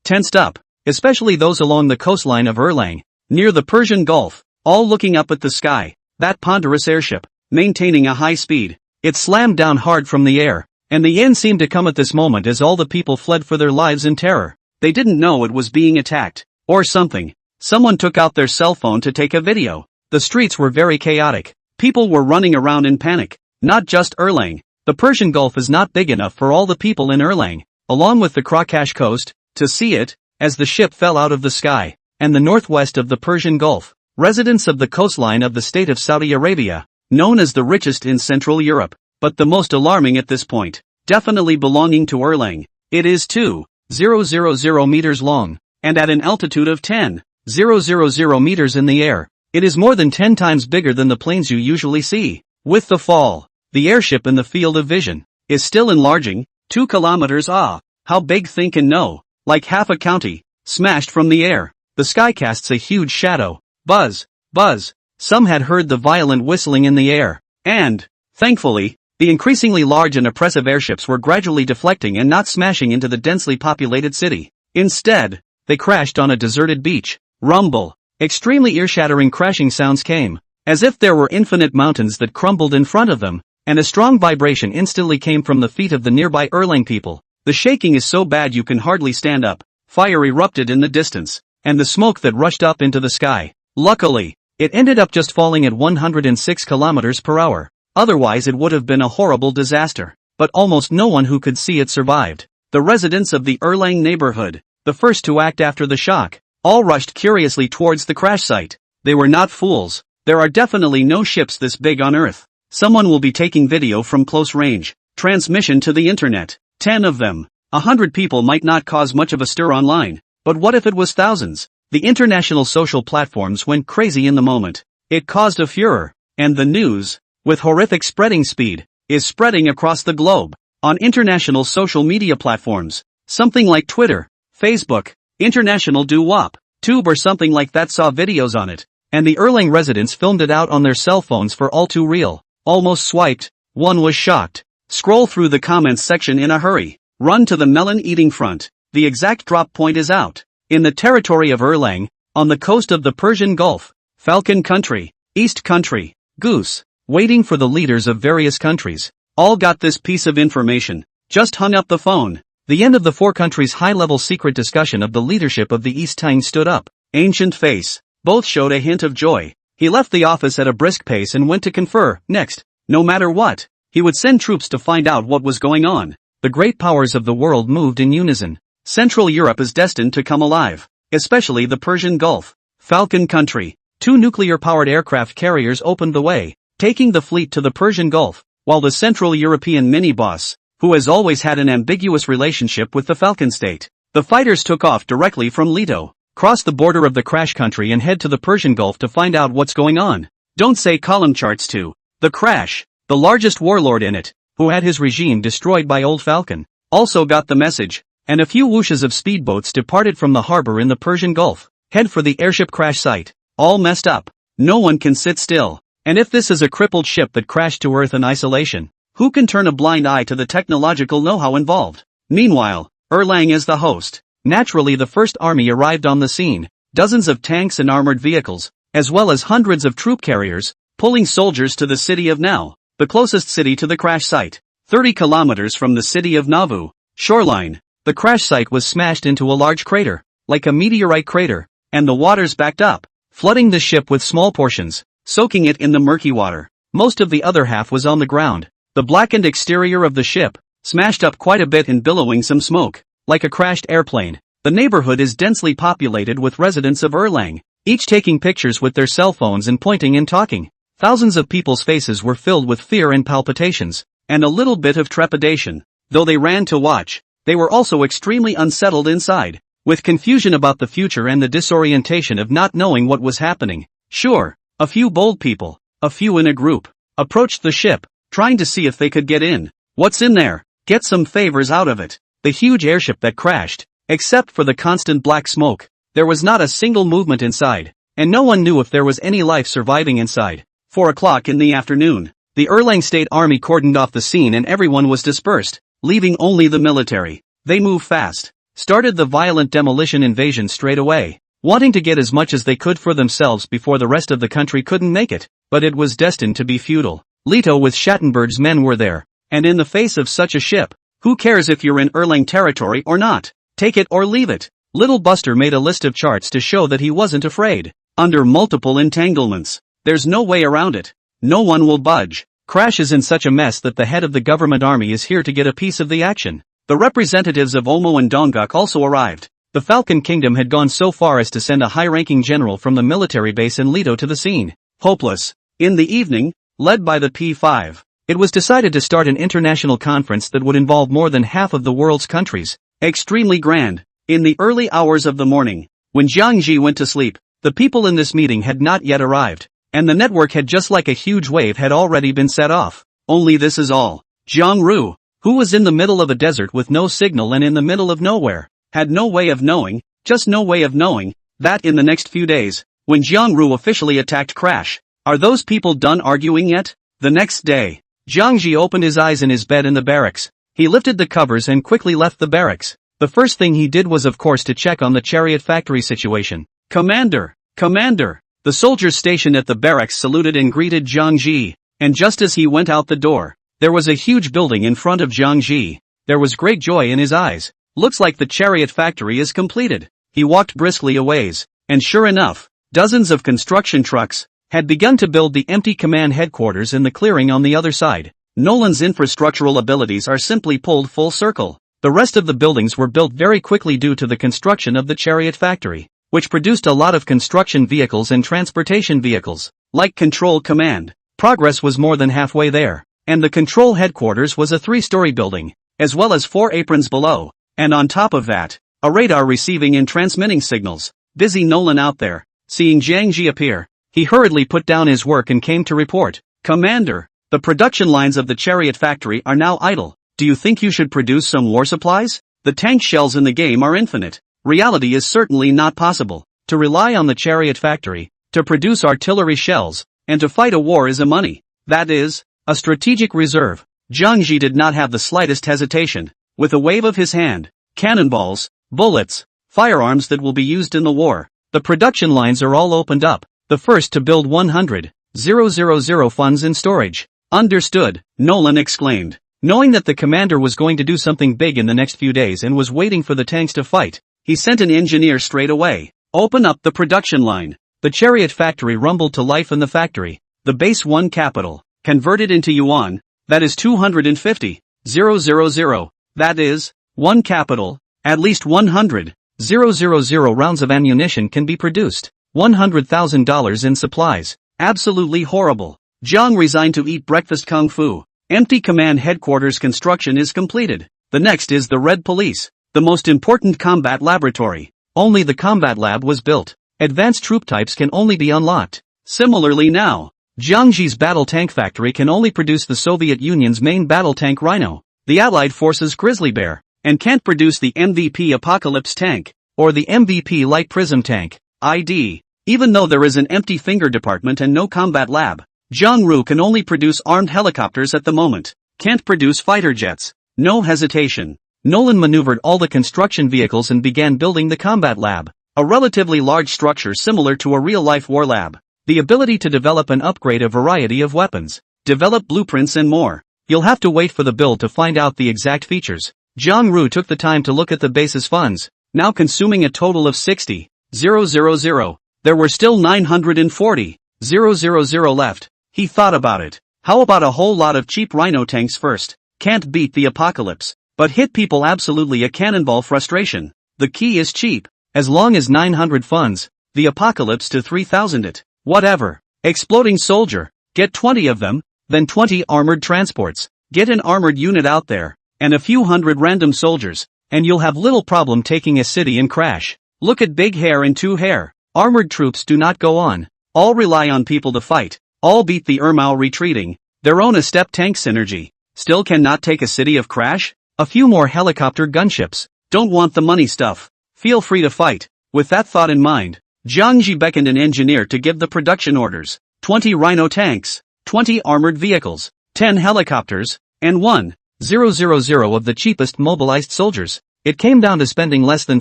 [SPEAKER 1] tensed up, especially those along the coastline of Erlang, near the Persian Gulf, all looking up at the sky. That ponderous airship, maintaining a high speed, it slammed down hard from the air, and the end seemed to come at this moment as all the people fled for their lives in terror. They didn't know it was being attacked, or something. Someone took out their cell phone to take a video. The streets were very chaotic. People were running around in panic. Not just Erlang. The Persian Gulf is not big enough for all the people in Erlang, along with the Krakash coast, to see it, as the ship fell out of the sky, and the northwest of the Persian Gulf. Residents of the coastline of the state of Saudi Arabia, known as the richest in Central Europe, but the most alarming at this point, definitely belonging to Erlang. It is 2,000 meters long, and at an altitude of 10,000 meters in the air. It is more than 10 times bigger than the planes you usually see. With the fall, the airship in the field of vision is still enlarging. 2 kilometers. How big? Think and know. Like half a county, smashed from the air. The sky casts a huge shadow. Buzz, buzz. Some had heard the violent whistling in the air, and, thankfully, the increasingly large and oppressive airships were gradually deflecting and not smashing into the densely populated city. Instead, they crashed on a deserted beach. Rumble. Extremely ear-shattering crashing sounds came, as if there were infinite mountains that crumbled in front of them, and a strong vibration instantly came from the feet of the nearby Erlang people. The shaking is so bad you can hardly stand up. Fire erupted in the distance, and the smoke that rushed up into the sky. Luckily, it ended up just falling at 106 kilometers per hour. Otherwise it would have been a horrible disaster. But almost no one who could see it survived. The residents of the Erlang neighborhood, the first to act after the shock, all rushed curiously towards the crash site. They were not fools. There are definitely no ships this big on Earth. Someone will be taking video from close range. Transmission to the internet. 10 of them. 100 people might not cause much of a stir online. But what if it was thousands? The international social platforms went crazy in the moment. It caused a furor. And the news, with horrific spreading speed, is spreading across the globe. On international social media platforms. Something like Twitter, Facebook, International Doo-Wop, Tube or something like that saw videos on it. And the Erlang residents filmed it out on their cell phones for all too real. Almost swiped. One was shocked. Scroll through the comments section in a hurry. Run to the melon-eating front. The exact drop point is out. In the territory of Erlang, on the coast of the Persian Gulf. Falcon Country, East Country, Goose, waiting for the leaders of various countries. All got this piece of information. Just hung up the phone. The end of the four countries' high-level secret discussion of the leadership of the East Tang stood up. Ancient face. Both showed a hint of joy. He left the office at a brisk pace and went to confer. Next, no matter what, he would send troops to find out what was going on. The great powers of the world moved in unison. Central Europe is destined to come alive, especially the Persian Gulf. Falcon country. 2 nuclear-powered aircraft carriers opened the way, taking the fleet to the Persian Gulf, while the Central European mini-boss, who has always had an ambiguous relationship with the Falcon state. The fighters took off directly from Leto, cross the border of the crash country and head to the Persian Gulf to find out what's going on. Don't say column charts to the crash. The largest warlord in it, who had his regime destroyed by Old Falcon, also got the message, and a few whooshes of speedboats departed from the harbor in the Persian Gulf. Head for the airship crash site. All messed up. No one can sit still. And if this is a crippled ship that crashed to Earth in isolation, who can turn a blind eye to the technological know-how involved? Meanwhile, Erlang is the host. Naturally, the First Army arrived on the scene, dozens of tanks and armored vehicles, as well as hundreds of troop carriers, pulling soldiers to the city of Nao, the closest city to the crash site, 30 kilometers from the city of Nauvoo. Shoreline. The crash site was smashed into a large crater, like a meteorite crater, and the waters backed up, flooding the ship with small portions, soaking it in the murky water. Most of the other half was on the ground. The blackened exterior of the ship, smashed up quite a bit and billowing some smoke, like a crashed airplane. The neighborhood is densely populated with residents of Erlang, each taking pictures with their cell phones and pointing and talking. Thousands of people's faces were filled with fear and palpitations, and a little bit of trepidation. Though they ran to watch, they were also extremely unsettled inside, with confusion about the future and the disorientation of not knowing what was happening. Sure, a few bold people, a few in a group, approached the ship, trying to see if they could get in. What's in there? Get some favors out of it. The huge airship that crashed, except for the constant black smoke, there was not a single movement inside, and no one knew if there was any life surviving inside. 4 o'clock in the afternoon, the Erlang State Army cordoned off the scene and everyone was dispersed, leaving only the military. They moved fast, started the violent demolition invasion straight away, wanting to get as much as they could for themselves before the rest of the country couldn't make it, but it was destined to be futile. Leto with Schattenberg's men were there, and in the face of such a ship, who cares if you're in Erlang territory or not? Take it or leave it. Little Buster made a list of charts to show that he wasn't afraid. Under multiple entanglements, there's no way around it. No one will budge. Crash is in such a mess that the head of the government army is here to get a piece of the action. The representatives of Omo and Dongguk also arrived. The Falcon Kingdom had gone so far as to send a high-ranking general from the military base in Leto to the scene. Hopeless. In the evening, led by the P5, it was decided to start an international conference that would involve more than half of the world's countries. Extremely grand. In the early hours of the morning, when Jiang Ji went to sleep, the people in this meeting had not yet arrived, and the network had just like a huge wave had already been set off. Only this is all. Jiang Ru, who was in the middle of a desert with no signal and in the middle of nowhere, had no way of knowing, just no way of knowing, that in the next few days, when Jiang Ru officially attacked Crash, are those people done arguing yet? The next day, Jiang Ji opened his eyes in his bed in the barracks. He lifted the covers and quickly left the barracks. The first thing he did was of course to check on the chariot factory situation. Commander! Commander! The soldiers stationed at the barracks saluted and greeted Jiang Ji, and just as he went out the door, there was a huge building in front of Jiang Ji. There was great joy in his eyes. Looks like the chariot factory is completed. He walked briskly a ways, and sure enough, dozens of construction trucks had begun to build the empty command headquarters in the clearing on the other side. Nolan's infrastructural abilities are simply pulled full circle. The rest of the buildings were built very quickly due to the construction of the chariot factory, which produced a lot of construction vehicles and transportation vehicles, like Control Command. Progress was more than halfway there, and the control headquarters was a 3-story building, as well as 4 aprons below, and on top of that, a radar receiving and transmitting signals. Busy Nolan out there, seeing Jiang Ji appear, he hurriedly put down his work and came to report. Commander, the production lines of the chariot factory are now idle. Do you think you should produce some war supplies? The tank shells in the game are infinite. Reality is certainly not possible. To rely on the chariot factory, to produce artillery shells, and to fight a war is a money. That is, a strategic reserve. Jiang Ji did not have the slightest hesitation. With a wave of his hand, cannonballs, bullets, firearms that will be used in the war. The production lines are all opened up. The first to build 100,000 funds in storage. Understood, Nolan exclaimed. Knowing that the commander was going to do something big in the next few days and was waiting for the tanks to fight, he sent an engineer straight away. Open up the production line. The chariot factory rumbled to life in the factory. The base 1 capital, converted into yuan, that is 250,000. That is, 1 capital, at least 100,000 rounds of ammunition can be produced. $100,000 in supplies. Absolutely horrible. Jiang resigned to eat breakfast kung fu. Empty command headquarters construction is completed. The next is the Red Police, the most important combat laboratory. Only the combat lab was built. Advanced troop types can only be unlocked. Similarly now, Jiangxi's battle tank factory can only produce the Soviet Union's main battle tank Rhino, the Allied Forces Grizzly Bear, and can't produce the MVP Apocalypse tank, or the MVP Light Prism tank, ID. Even though there is an empty finger department and no combat lab, Jiangru can only produce armed helicopters at the moment. Can't produce fighter jets. No hesitation. Nolan maneuvered all the construction vehicles and began building the combat lab, a relatively large structure similar to a real-life war lab. The ability to develop and upgrade a variety of weapons, develop blueprints and more. You'll have to wait for the build to find out the exact features. Jiangru took the time to look at the base's funds, now consuming a total of 60,000. There were still 940,000 left. He thought about it. How about a whole lot of cheap Rhino tanks first? Can't beat the Apocalypse, but hit people absolutely a cannonball frustration. The key is cheap. As long as 900 funds, the Apocalypse to 3,000 it. Whatever. Exploding soldier. Get 20 of them, then 20 armored transports. Get an armored unit out there, and a few hundred random soldiers, and you'll have little problem taking a city and crash. Look at Big Hair and Two Hair. Armored troops do not go on. All rely on people to fight. All beat the Ermau retreating. Their own a-step tank synergy. Still cannot take a city of crash? A few more helicopter gunships. Don't want the money stuff. Feel free to fight. With that thought in mind, Jiangxi beckoned an engineer to give the production orders. 20 Rhino tanks, 20 armored vehicles, 10 helicopters, and 1,000 of the cheapest mobilized soldiers. It came down to spending less than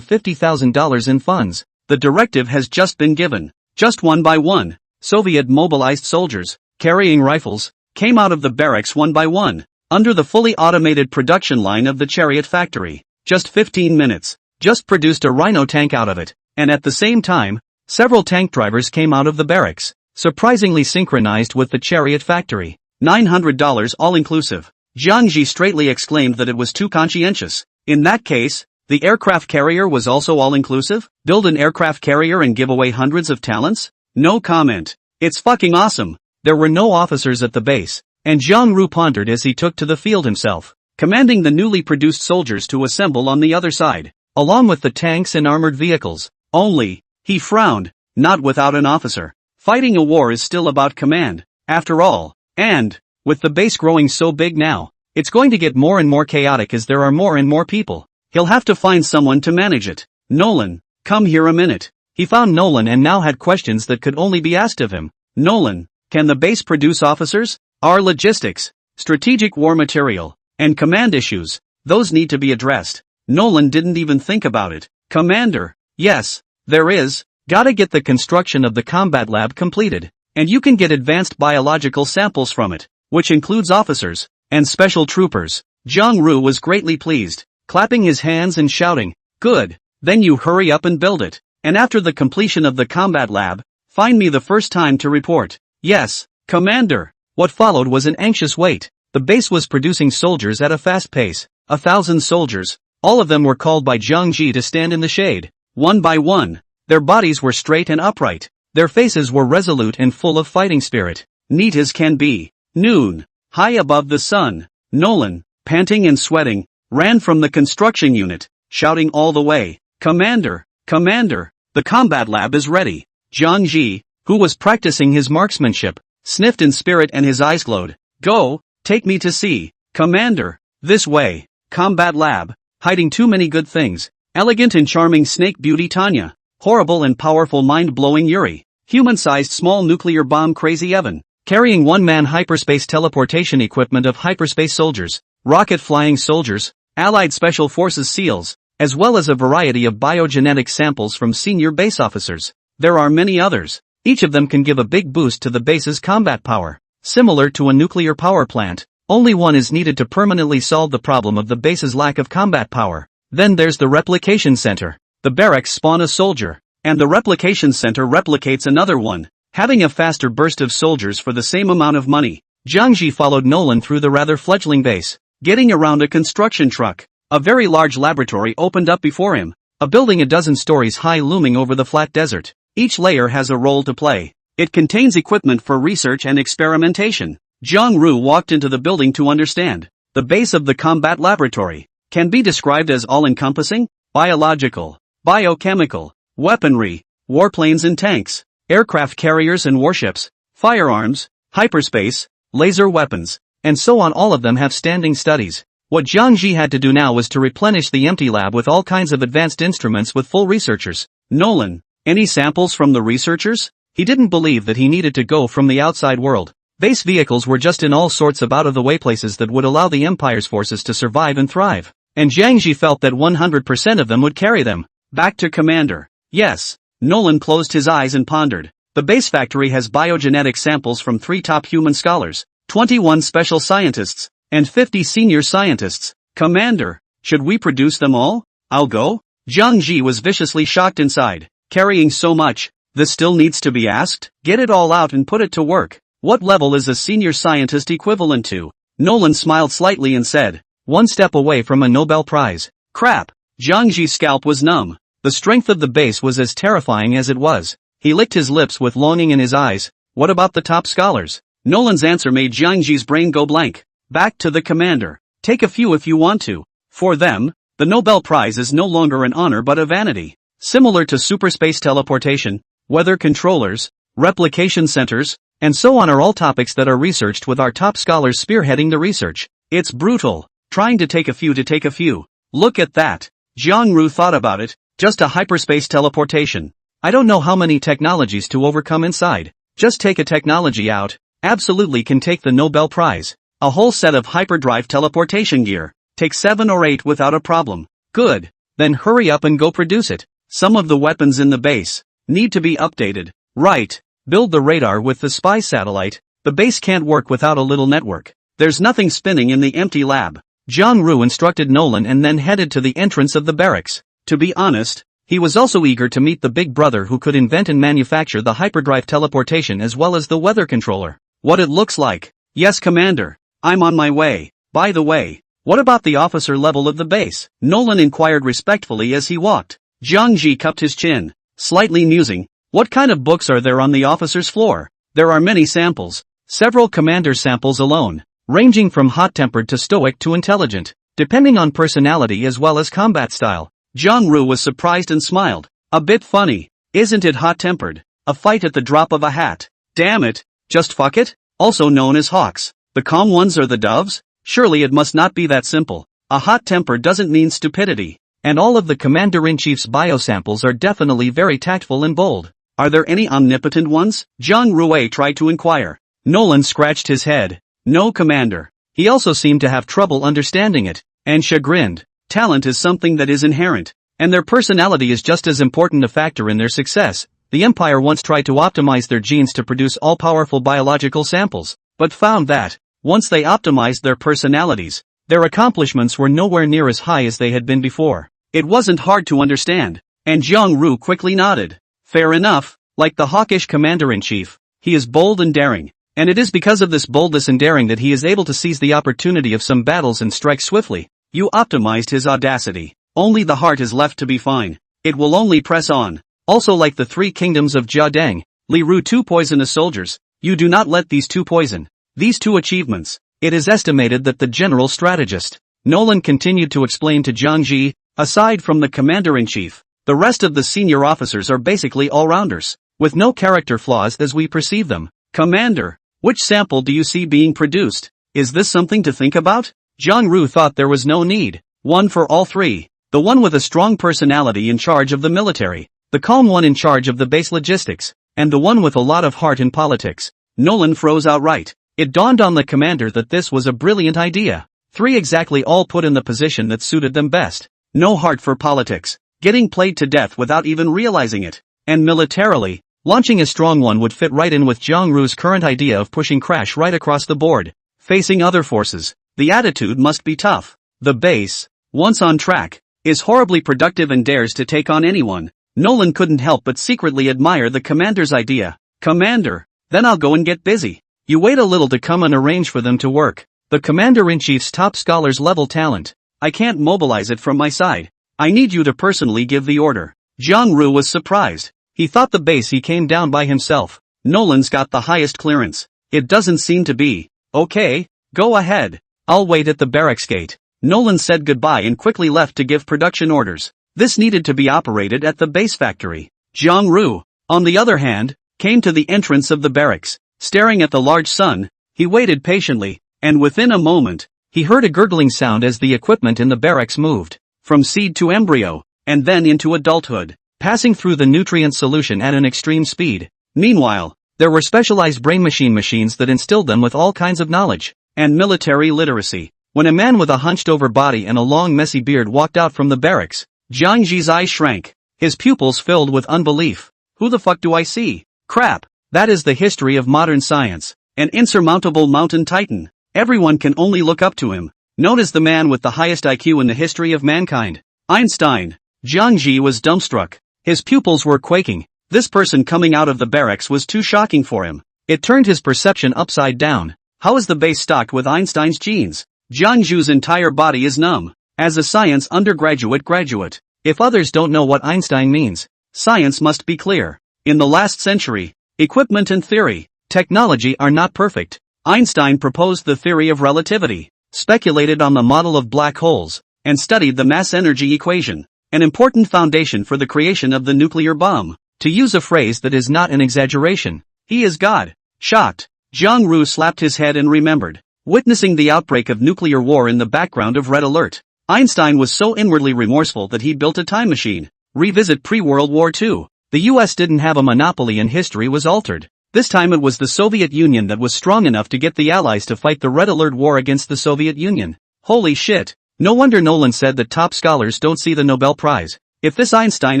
[SPEAKER 1] $50,000 in funds. The directive has just been given. Just one by one, Soviet mobilized soldiers, carrying rifles, came out of the barracks one by one, under the fully automated production line of the chariot factory. Just 15 minutes, just produced a Rhino tank out of it, and at the same time, several tank drivers came out of the barracks, surprisingly synchronized with the chariot factory. $900 all-inclusive. Jiangxi straightly exclaimed that it was too conscientious. In that case, the aircraft carrier was also all-inclusive? Build an aircraft carrier and give away hundreds of talents? No comment. It's fucking awesome. There were no officers at the base, and Zhang Ru pondered as he took to the field himself, commanding the newly produced soldiers to assemble on the other side, along with the tanks and armored vehicles. Only, he frowned, not without an officer. Fighting a war is still about command, after all, and, with the base growing so big now, it's going to get more and more chaotic as there are more and more people. He'll have to find someone to manage it. Nolan, come here a minute. He found Nolan and now had questions that could only be asked of him. Nolan, can the base produce officers? Our logistics, strategic war material, and command issues, those need to be addressed. Nolan didn't even think about it. Commander, yes, there is. Gotta get the construction of the combat lab completed, and you can get advanced biological samples from it, which includes officers and special troopers. Zhang Ru was greatly pleased, clapping his hands and shouting, "Good, then you hurry up and build it, and after the completion of the combat lab, find me the first time to report." Yes, Commander. What followed was an anxious wait. The base was producing soldiers at a fast pace, 1,000 soldiers. All of them were called by Jiangxi to stand in the shade, one by one. Their bodies were straight and upright. Their faces were resolute and full of fighting spirit. Neat as can be. Noon, high above the sun, Nolan, panting and sweating, ran from the construction unit, shouting all the way, "Commander, Commander, the combat lab is ready." Jiangxi, who was practicing his marksmanship, sniffed in spirit and his eyes glowed. "Go, take me to see, Commander, this way." Combat lab, hiding too many good things. Elegant and charming snake beauty Tanya. Horrible and powerful mind-blowing Yuri. Human-sized small nuclear bomb crazy Evan. Carrying one-man hyperspace teleportation equipment of hyperspace soldiers, rocket-flying soldiers, Allied Special Forces SEALs, as well as a variety of biogenetic samples from senior base officers. There are many others. Each of them can give a big boost to the base's combat power. Similar to a nuclear power plant, Only one is needed to permanently solve the problem of the base's lack of combat power. Then there's the replication center. The barracks spawn a soldier, and the replication center replicates another one, having a faster burst of soldiers for the same amount of money. Jiang Ji followed Nolan through the rather fledgling base, getting around a construction truck. A very large laboratory opened up before him, a building a dozen stories high looming over the flat desert. Each layer has a role to play. It contains equipment for research and experimentation. Jiang Ru walked into the building to understand. The base of the combat laboratory can be described as all-encompassing, biological, biochemical, weaponry, warplanes and tanks, aircraft carriers and warships, firearms, hyperspace, laser weapons, and so on. All of them have standing studies. What Jiang Ji had to do now was to replenish the empty lab with all kinds of advanced instruments with full researchers. Nolan, any samples from the researchers? He didn't believe that he needed to go from the outside world. Base vehicles were just in all sorts of out-of-the-way places that would allow the Empire's forces to survive and thrive. And Jiang Ji felt that 100% of them would carry them. Back to Commander. Yes. Nolan closed his eyes and pondered. The base factory has biogenetic samples from 3 top human scholars, 21 special scientists, and 50 senior scientists. Commander, should we produce them all? I'll go? Jiang Ji was viciously shocked inside. Carrying so much, this still needs to be asked? Get it all out and put it to work. What level is a senior scientist equivalent to? Nolan smiled slightly and said, 1 step away from a Nobel Prize. Crap. Jiang Ji's scalp was numb. The strength of the base was as terrifying as it was. He licked his lips with longing in his eyes. What about the top scholars? Nolan's answer made Jiang Ji's brain go blank. Back to the commander. Take a few if you want to. For them, the Nobel Prize is no longer an honor but a vanity. Similar to superspace teleportation, weather controllers, replication centers, and so on are all topics that are researched with our top scholars spearheading the research. It's brutal, trying to take a few. Look at that. Jiang Ru thought about it, just a hyperspace teleportation. I don't know how many technologies to overcome inside. Just take a technology out, absolutely can take the Nobel Prize. A whole set of hyperdrive teleportation gear, take 7 or 8 without a problem. Good, then hurry up and go produce it. Some of the weapons in the base need to be updated. Right. Build the radar with the spy satellite. The base can't work without a little network. There's nothing spinning in the empty lab. Jiang Ru instructed Nolan and then headed to the entrance of the barracks. To be honest, he was also eager to meet the big brother who could invent and manufacture the hyperdrive teleportation as well as the weather controller. What it looks like. Yes, Commander. I'm on my way. By the way, what about the officer level of the base? Nolan inquired respectfully as he walked. Jiang Ji cupped his chin, slightly musing. What kind of books are there on the officer's floor? There are many samples. Several commander samples alone, ranging from hot-tempered to stoic to intelligent, depending on personality as well as combat style. Jiang Ru was surprised and smiled. A bit funny, isn't it? Hot-tempered. A fight at the drop of a hat. Damn it, just fuck it? Also known as hawks. The calm ones are the doves? Surely it must not be that simple. A hot temper doesn't mean stupidity. And all of the Commander-in-Chief's biosamples are definitely very tactful and bold. Are there any omnipotent ones? Jiang Rui tried to inquire. Nolan scratched his head. No, Commander. He also seemed to have trouble understanding it, and chagrined. Talent is something that is inherent, and their personality is just as important a factor in their success. The Empire once tried to optimize their genes to produce all-powerful biological samples, but found that, once they optimized their personalities, their accomplishments were nowhere near as high as they had been before. It wasn't hard to understand, and Jiang Ru quickly nodded. Fair enough, like the hawkish Commander-in-Chief, he is bold and daring, and it is because of this boldness and daring that he is able to seize the opportunity of some battles and strike swiftly. You optimized his audacity. Only the heart is left to be fine. It will only press on. Also, like the 3 kingdoms of Jiadeng, Li Ru 2 poisonous soldiers, you do not let these 2 poison. These 2 achievements. It is estimated that the general strategist, Nolan continued to explain to Jiang Ji, aside from the Commander-in-Chief, the rest of the senior officers are basically all-rounders, with no character flaws as we perceive them. Commander, which sample do you see being produced? Is this something to think about? Jiang Ru thought there was no need. One for all 3. The one with a strong personality in charge of the military, the calm one in charge of the base logistics, and the one with a lot of heart in politics. Nolan froze outright. It dawned on the commander that this was a brilliant idea. 3 exactly, all put in the position that suited them best. No heart for politics, getting played to death without even realizing it. And militarily, launching a strong one would fit right in with Jiang Ru's current idea of pushing Crash right across the board. facing other forces. The attitude must be tough. The base, once on track, is horribly productive and dares to take on anyone. Nolan couldn't help but secretly admire the commander's idea. Commander, then I'll go and get busy. You wait a little to come and arrange for them to work. The commander-in-chief's top scholar's level talent. I can't mobilize it from my side. I need you to personally give the order. Jiang Ru was surprised. He thought the base he came down by himself. Nolan's got the highest clearance. It doesn't seem to be. Okay, go ahead. I'll wait at the barracks gate. Nolan said goodbye and quickly left to give production orders. This needed to be operated at the base factory. Jiang Ru, on the other hand, came to the entrance of the barracks. Staring at the large sun, he waited patiently, and within a moment, he heard a gurgling sound as the equipment in the barracks moved, from seed to embryo, and then into adulthood, passing through the nutrient solution at an extreme speed. Meanwhile, there were specialized brain machines that instilled them with all kinds of knowledge, and military literacy. When a man with a hunched-over body and a long messy beard walked out from the barracks, Jiang Ji's eyes shrank, his pupils filled with unbelief. Who the fuck do I see? Crap, that is the history of modern science, an insurmountable mountain titan. Everyone can only look up to him, known as the man with the highest IQ in the history of mankind. Einstein. Jiang Ji was dumbstruck. His pupils were quaking. This person coming out of the barracks was too shocking for him. It turned his perception upside down. How is the base stocked with Einstein's genes? Jiang Ji's entire body is numb. As a science undergraduate graduate, if others don't know what Einstein means, science must be clear. In the last century, equipment and theory, technology are not perfect. Einstein proposed the theory of relativity, speculated on the model of black holes, and studied the mass-energy equation, an important foundation for the creation of the nuclear bomb. To use a phrase that is not an exaggeration, he is God. Shocked, Jiang Ru slapped his head and remembered, witnessing the outbreak of nuclear war in the background of Red Alert. Einstein was so inwardly remorseful that he built a time machine. Revisit pre-World War II. The US didn't have a monopoly and history was altered. This time it was the Soviet Union that was strong enough to get the Allies to fight the Red Alert war against the Soviet Union. Holy shit. No wonder Nolan said that top scholars don't see the Nobel Prize. If this Einstein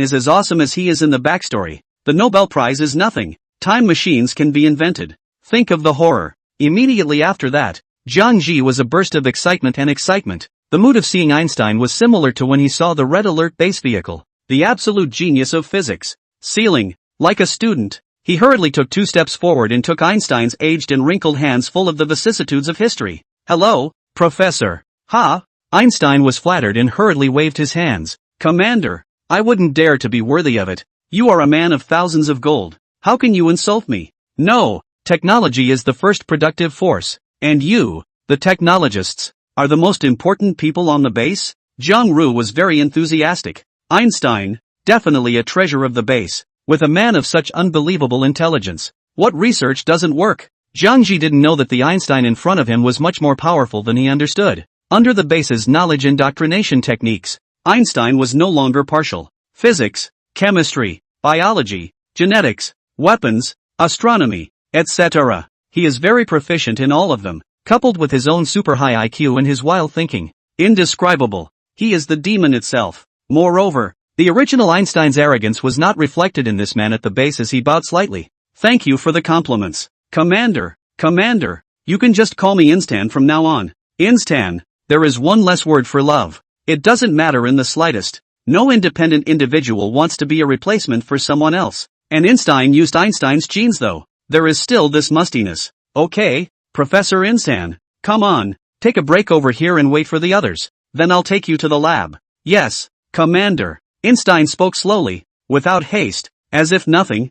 [SPEAKER 1] is as awesome as he is in the backstory, the Nobel Prize is nothing. Time machines can be invented. Think of the horror. Immediately after that, Jiang Ji was a burst of excitement. The mood of seeing Einstein was similar to when he saw the Red Alert base vehicle. The absolute genius of physics. Ceiling. Like a student, he hurriedly took 2 steps forward and took Einstein's aged and wrinkled hands full of the vicissitudes of history. Hello, Professor. Ha? Einstein was flattered and hurriedly waved his hands. Commander, I wouldn't dare to be worthy of it. You are a man of thousands of gold. How can you insult me? No, technology is the first productive force, and you, the technologists, are the most important people on the base? Jiang Ru was very enthusiastic. Einstein, definitely a treasure of the base, with a man of such unbelievable intelligence. What research doesn't work? Jiang Ji didn't know that the Einstein in front of him was much more powerful than he understood. Under the base's knowledge indoctrination techniques, Einstein was no longer partial. Physics, chemistry, biology, genetics, weapons, astronomy, etc. He is very proficient in all of them, coupled with his own super high IQ and his wild thinking. Indescribable. He is the demon itself. Moreover, the original Einstein's arrogance was not reflected in this man at the base as he bowed slightly. Thank you for the compliments. Commander, you can just call me Instan from now on. Instan, there is one less word for love. It doesn't matter in the slightest. No independent individual wants to be a replacement for someone else. And Einstein used Einstein's genes though. There is still this mustiness. Okay, Professor Instan, come on, take a break over here and wait for the others. Then I'll take you to the lab. Yes, Commander. Einstein spoke slowly, without haste, as if nothing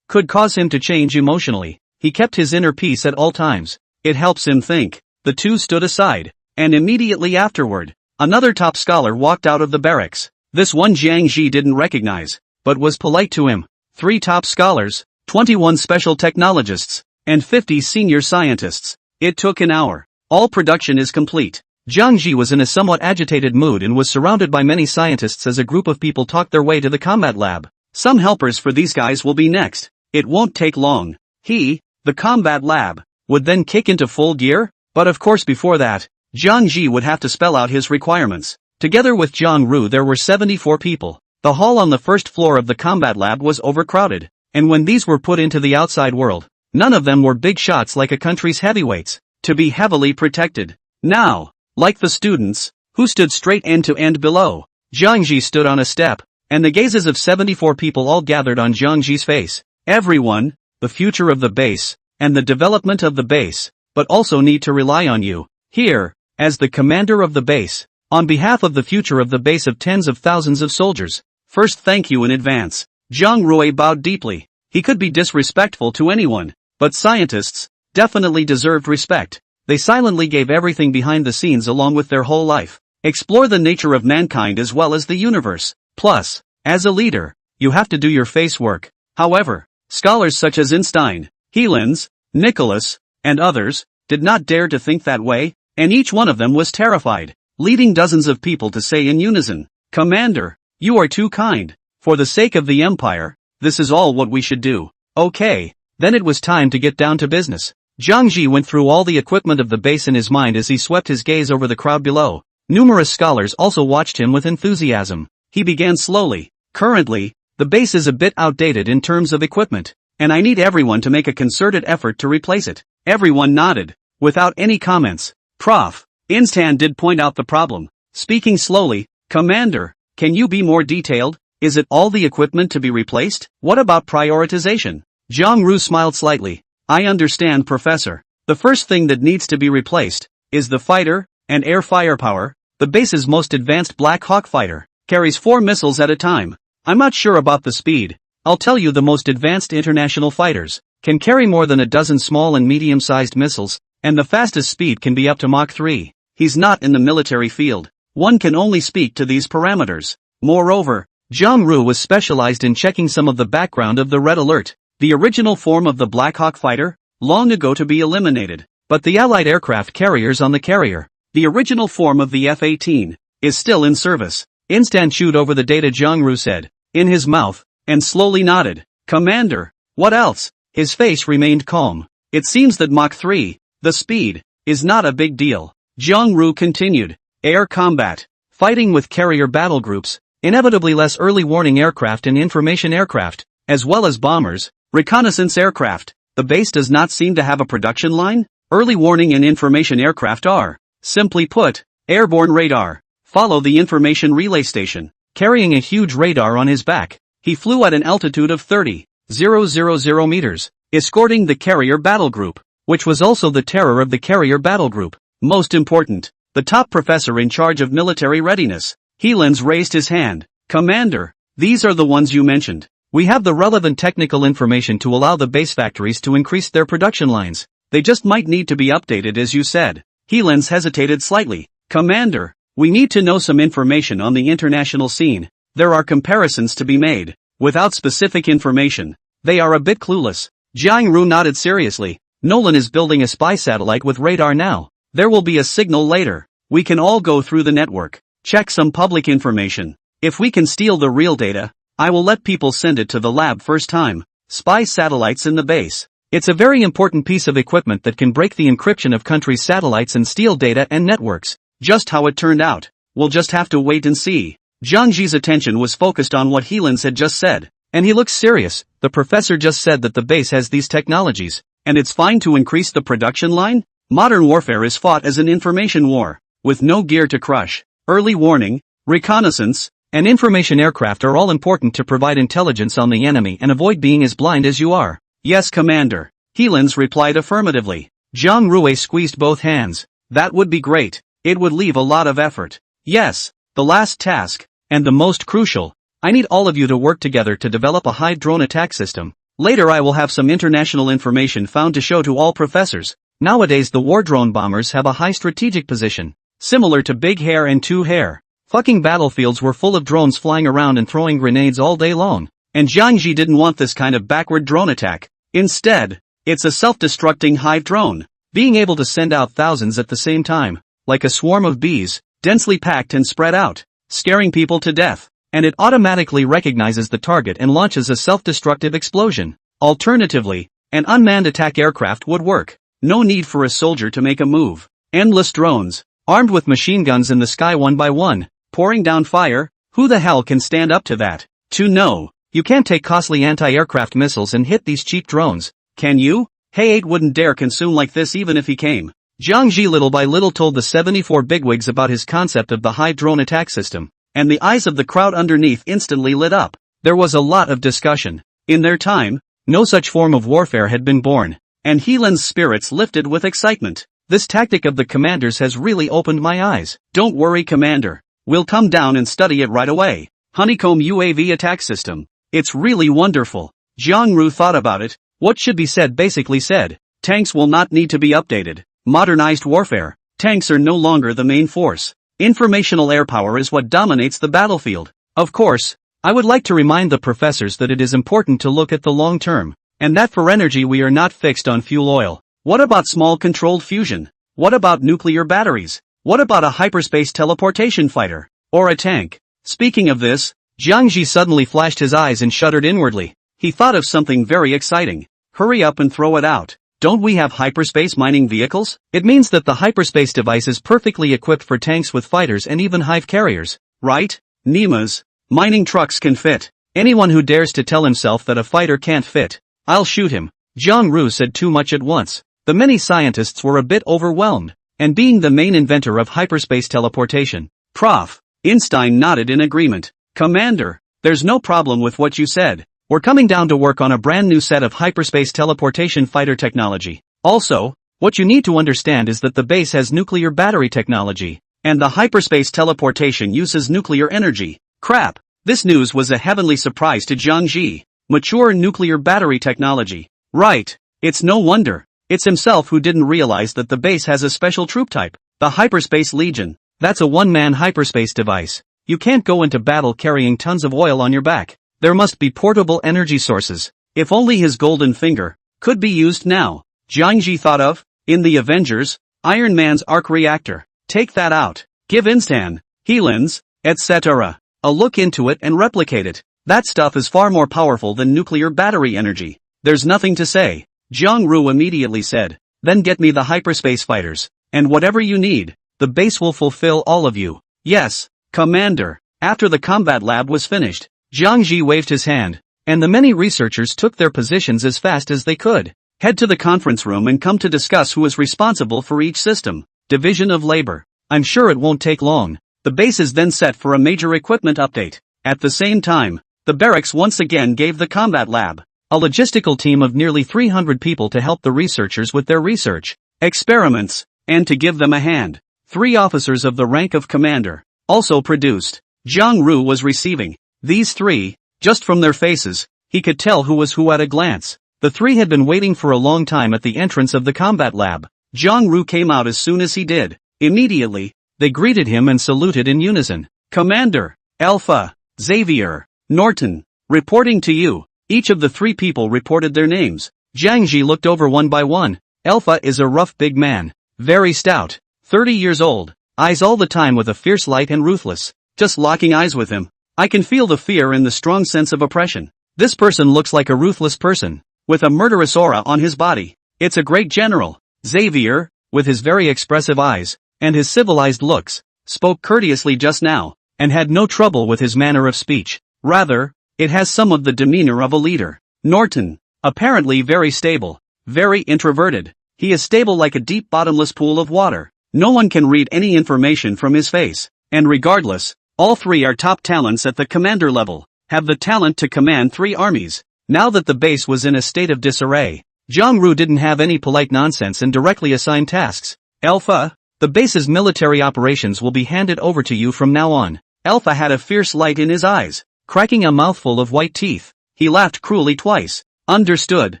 [SPEAKER 1] could cause him to change emotionally. He kept his inner peace at all times. It helps him think. The two stood aside, and immediately afterward, another top scholar walked out of the barracks. This one Jiang Ji didn't recognize, but was polite to him. 3 top scholars, 21 special technologists, and 50 senior scientists. It took an hour. All production is complete. Jiang Ji was in a somewhat agitated mood and was surrounded by many scientists as a group of people talked their way to the combat lab. Some helpers for these guys will be next. It won't take long. The combat lab, would then kick into full gear? But of course before that, Jiang Ji would have to spell out his requirements. Together with Jiang Ru there were 74 people. The hall on the first floor of the combat lab was overcrowded, and when these were put into the outside world, none of them were big shots like a country's heavyweights. to be heavily protected. Now, like the students, who stood straight end to end below, Jiangji stood on a step, and the gazes of 74 people all gathered on Jiangji's face. Everyone, the future of the base, and the development of the base, but also need to rely on you, here, as the commander of the base, on behalf of the future of the base of tens of thousands of soldiers. First, thank you in advance. Zhang Rui bowed deeply. He could be disrespectful to anyone, but scientists definitely deserved respect. They silently gave everything behind the scenes along with their whole life. Explore the nature of mankind as well as the universe. Plus, as a leader, you have to do your face work. However, scholars such as Einstein, Helens, Nicholas, and others, did not dare to think that way, and each one of them was terrified, leading dozens of people to say in unison, "Commander, you are too kind. For the sake of the Empire, this is all what we should do." Okay, then it was time to get down to business. Zhang Ji went through all the equipment of the base in his mind as he swept his gaze over the crowd below. Numerous scholars also watched him with enthusiasm. He began slowly. Currently, the base is a bit outdated in terms of equipment, and I need everyone to make a concerted effort to replace it. Everyone nodded, without any comments. Prof. Instan did point out the problem. Speaking slowly, "Commander, can you be more detailed? Is it all the equipment to be replaced? What about prioritization?" Zhang Ru smiled slightly. "I understand, Professor. The first thing that needs to be replaced is the fighter and air firepower. The base's most advanced Black Hawk fighter carries 4 missiles at a time. I'm not sure about the speed. I'll tell you, the most advanced international fighters can carry more than a dozen small and medium-sized missiles, and the fastest speed can be up to Mach 3. He's not in the military field. One can only speak to these parameters. Moreover, Zhang Ru was specialized in checking some of the background of the Red Alert, the original form of the Black Hawk fighter, long ago to be eliminated. But the Allied aircraft carriers on the carrier, the original form of the F-18, is still in service. Instan chewed over the data Zhang Ru said, in his mouth, and slowly nodded. "Commander, what else?" His face remained calm. "It seems that Mach 3, the speed, is not a big deal." Zhang Ru continued. "Air combat, fighting with carrier battle groups, inevitably less early warning aircraft and information aircraft, as well as bombers, reconnaissance aircraft. The base does not seem to have a production line. Early warning and information aircraft are, simply put, airborne radar. Follow the information relay station." Carrying a huge radar on his back, he flew at an altitude of 30,000 meters, escorting the carrier battle group, which was also the terror of the carrier battle group. Most important, the top professor in charge of military readiness. Helens raised his hand. "Commander, these are the ones you mentioned. We have the relevant technical information to allow the base factories to increase their production lines. They just might need to be updated, as you said." Helens hesitated slightly. "Commander, we need to know some information on the international scene. There are comparisons to be made. Without specific information, they are a bit clueless." Zhang Ru nodded seriously. "Nolan is building a spy satellite with radar now. There will be a signal later. We can all go through the network, check some public information. If we can steal the real data, I will let people send it to the lab first time. Spy satellites in the base. It's a very important piece of equipment that can break the encryption of countries' satellites and steal data and networks. Just how it turned out, we'll just have to wait and see." Zhang Ji's attention was focused on what Helens had just said, and he looked serious. The professor just said that the base has these technologies, and it's fine to increase the production line? Modern warfare is fought as an information war, with no gear to crush. Early warning, reconnaissance, and information aircraft are all important to provide intelligence on the enemy and avoid being as blind as you are. "Yes, Commander." Helens replied affirmatively. Zhang Rui squeezed both hands. "That would be great. It would leave a lot of effort. Yes, the last task, and the most crucial. I need all of you to work together to develop a high drone attack system. Later I will have some international information found to show to all professors. Nowadays the war drone bombers have a high strategic position, similar to Big Hair and Two Hair. Fucking battlefields were full of drones flying around and throwing grenades all day long. And Zhang Ji didn't want this kind of backward drone attack. Instead, it's a self-destructing hive drone, being able to send out thousands at the same time, like a swarm of bees, densely packed and spread out, scaring people to death. And it automatically recognizes the target and launches a self-destructive explosion. Alternatively, an unmanned attack aircraft would work. No need for a soldier to make a move. Endless drones, armed with machine guns in the sky one by one, pouring down fire. Who the hell can stand up to that? No, you can't take costly anti-aircraft missiles and hit these cheap drones, can you? Hey, 8 wouldn't dare consume like this even if he came. Jiang Ji little by little told the 74 bigwigs about his concept of the high drone attack system, and the eyes of the crowd underneath instantly lit up. There was a lot of discussion. In their time, no such form of warfare had been born, and Heelan's spirits lifted with excitement. This tactic of the commanders has really opened my eyes. Don't worry, Commander. We'll come down and study it right away. Honeycomb UAV attack system. It's really wonderful. Jiang Ru thought about it. What should be said basically said. Tanks will not need to be updated. Modernized warfare. Tanks are no longer the main force. Informational air power is what dominates the battlefield. Of course, I would like to remind the professors that it is important to look at the long term, and that for energy we are not fixed on fuel oil. What about small controlled fusion? What about nuclear batteries? What about a hyperspace teleportation fighter? Or a tank? Speaking of this, Jiang Ji suddenly flashed his eyes and shuddered inwardly. He thought of something very exciting. Hurry up and throw it out. Don't we have hyperspace mining vehicles? It means that the hyperspace device is perfectly equipped for tanks with fighters and even hive carriers, right? Nimas. Mining trucks can fit. Anyone who dares to tell himself that a fighter can't fit, I'll shoot him. Jiang Ru said too much at once. The many scientists were a bit overwhelmed, and being the main inventor of hyperspace teleportation, Prof. Einstein nodded in agreement. Commander, there's no problem with what you said. We're coming down to work on a brand new set of hyperspace teleportation fighter technology. Also, what you need to understand is that the base has nuclear battery technology, and the hyperspace teleportation uses nuclear energy. Crap! This news was a heavenly surprise to Jiang Ji. Mature nuclear battery technology. Right. It's no wonder. It's himself who didn't realize that the base has a special troop type. The Hyperspace Legion. That's a one-man hyperspace device. You can't go into battle carrying tons of oil on your back. There must be portable energy sources. If only his golden finger could be used now. Jiang Ji thought of, in the Avengers, Iron Man's arc reactor. Take that out. Give Instan, Heelan's, etc. a look into it and replicate it. That stuff is far more powerful than nuclear battery energy. There's nothing to say. Jiang Ru immediately said. Then get me the hyperspace fighters, and whatever you need, the base will fulfill all of you. Yes, Commander. After the combat lab was finished, Jiang Ji waved his hand, and the many researchers took their positions as fast as they could. Head to the conference room and come to discuss who is responsible for each system. Division of labor. I'm sure it won't take long. The base is then set for a major equipment update. At the same time, the barracks once again gave the combat lab a logistical team of nearly 300 people to help the researchers with their research, experiments, and to give them a hand. 3 officers of the rank of commander also produced. Jiang Ru was receiving these 3, just from their faces, he could tell who was who at a glance. The 3 had been waiting for a long time at the entrance of the combat lab. Jiang Ru came out as soon as he did. Immediately, they greeted him and saluted in unison. Commander, Alpha, Xavier, Norton, reporting to you. Each of the 3 people reported their names. Jiang Ji looked over one by one. Alpha is a rough big man, very stout, 30 years old, eyes all the time with a fierce light and ruthless. Just locking eyes with him, I can feel the fear and the strong sense of oppression. This person looks like a ruthless person, with a murderous aura on his body. It's a great general. Xavier, with his very expressive eyes, and his civilized looks, spoke courteously just now, and had no trouble with his manner of speech. Rather, it has some of the demeanor of a leader. Norton, apparently very stable, very introverted. He is stable like a deep bottomless pool of water. No one can read any information from his face. And regardless, all 3 are top talents at the commander level, have the talent to command 3 armies. Now that the base was in a state of disarray, Jiang Ru didn't have any polite nonsense and directly assigned tasks. Alpha, the base's military operations will be handed over to you from now on. Alpha had a fierce light in his eyes, cracking a mouthful of white teeth. He laughed cruelly twice. Understood,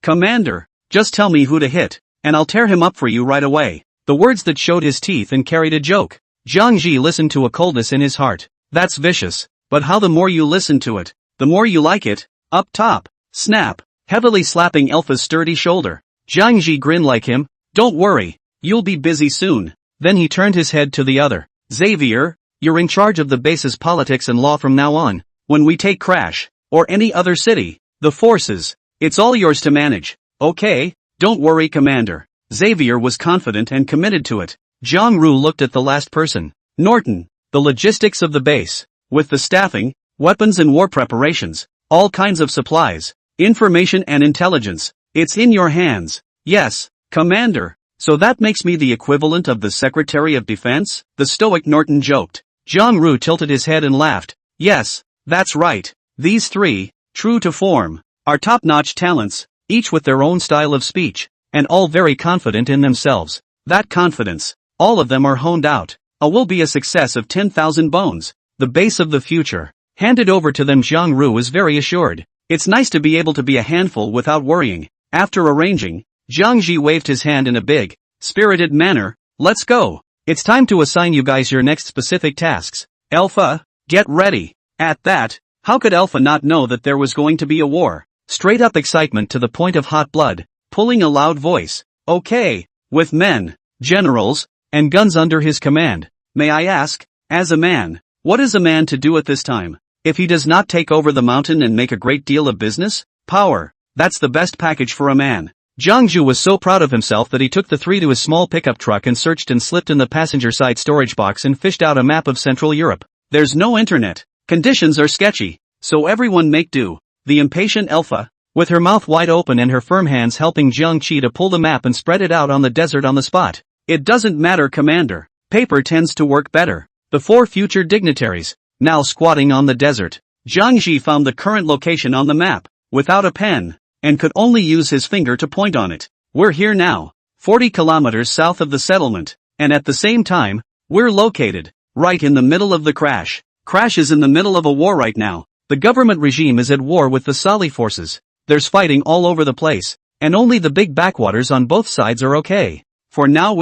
[SPEAKER 1] Commander. Just tell me who to hit, and I'll tear him up for you right away. The words that showed his teeth and carried a joke. Jiang Ji listened to a coldness in his heart. That's vicious, but how the more you listen to it, the more you like it. Up top, snap, heavily slapping Alpha's sturdy shoulder. Jiang Ji grinned like him. Don't worry, you'll be busy soon. Then he turned his head to the other. Xavier, you're in charge of the base's politics and law from now on. When we take Crash, or any other city, the forces, it's all yours to manage. Okay, don't worry, Commander. Xavier was confident and committed to it. Jiang Ru looked at the last person. Norton, the logistics of the base, with the staffing, weapons and war preparations, all kinds of supplies, information and intelligence. It's in your hands. Yes, Commander. So that makes me the equivalent of the Secretary of Defense? The stoic Norton joked. Jong-ru tilted his head and laughed. Yes, that's right. These three, true to form, are top-notch talents, each with their own style of speech, and all very confident in themselves. That confidence, all of them are honed out, will be a success of 10,000 bones, the base of the future. Handed over to them, Jong-ru was very assured. It's nice to be able to be a handful without worrying. After arranging, Zhang Ji waved his hand in a big, spirited manner. Let's go. It's time to assign you guys your next specific tasks. Alpha, get ready. At that, how could Alpha not know that there was going to be a war? Straight up excitement to the point of hot blood, pulling a loud voice. Okay, with men, generals, and guns under his command. May I ask, as a man, what is a man to do at this time? If he does not take over the mountain and make a great deal of business? Power. That's the best package for a man. Jiangju was so proud of himself that he took the three to his small pickup truck and searched and slipped in the passenger side storage box and fished out a map of Central Europe. There's no internet. Conditions are sketchy, so everyone make do. The impatient Alpha, with her mouth wide open and her firm hands helping Jiang Qi to pull the map and spread it out on the desert on the spot. It doesn't matter, Commander. Paper tends to work better. The four future dignitaries, now squatting on the desert. Jiang Ji found the current location on the map, without a pen, and could only use his finger to point on it. We're here now, 40 kilometers south of the settlement, and at the same time, we're located, right in the middle of the crash. Crash is in the middle of a war right now. The government regime is at war with the Sali forces. There's fighting all over the place, and only the big backwaters on both sides are okay. For now,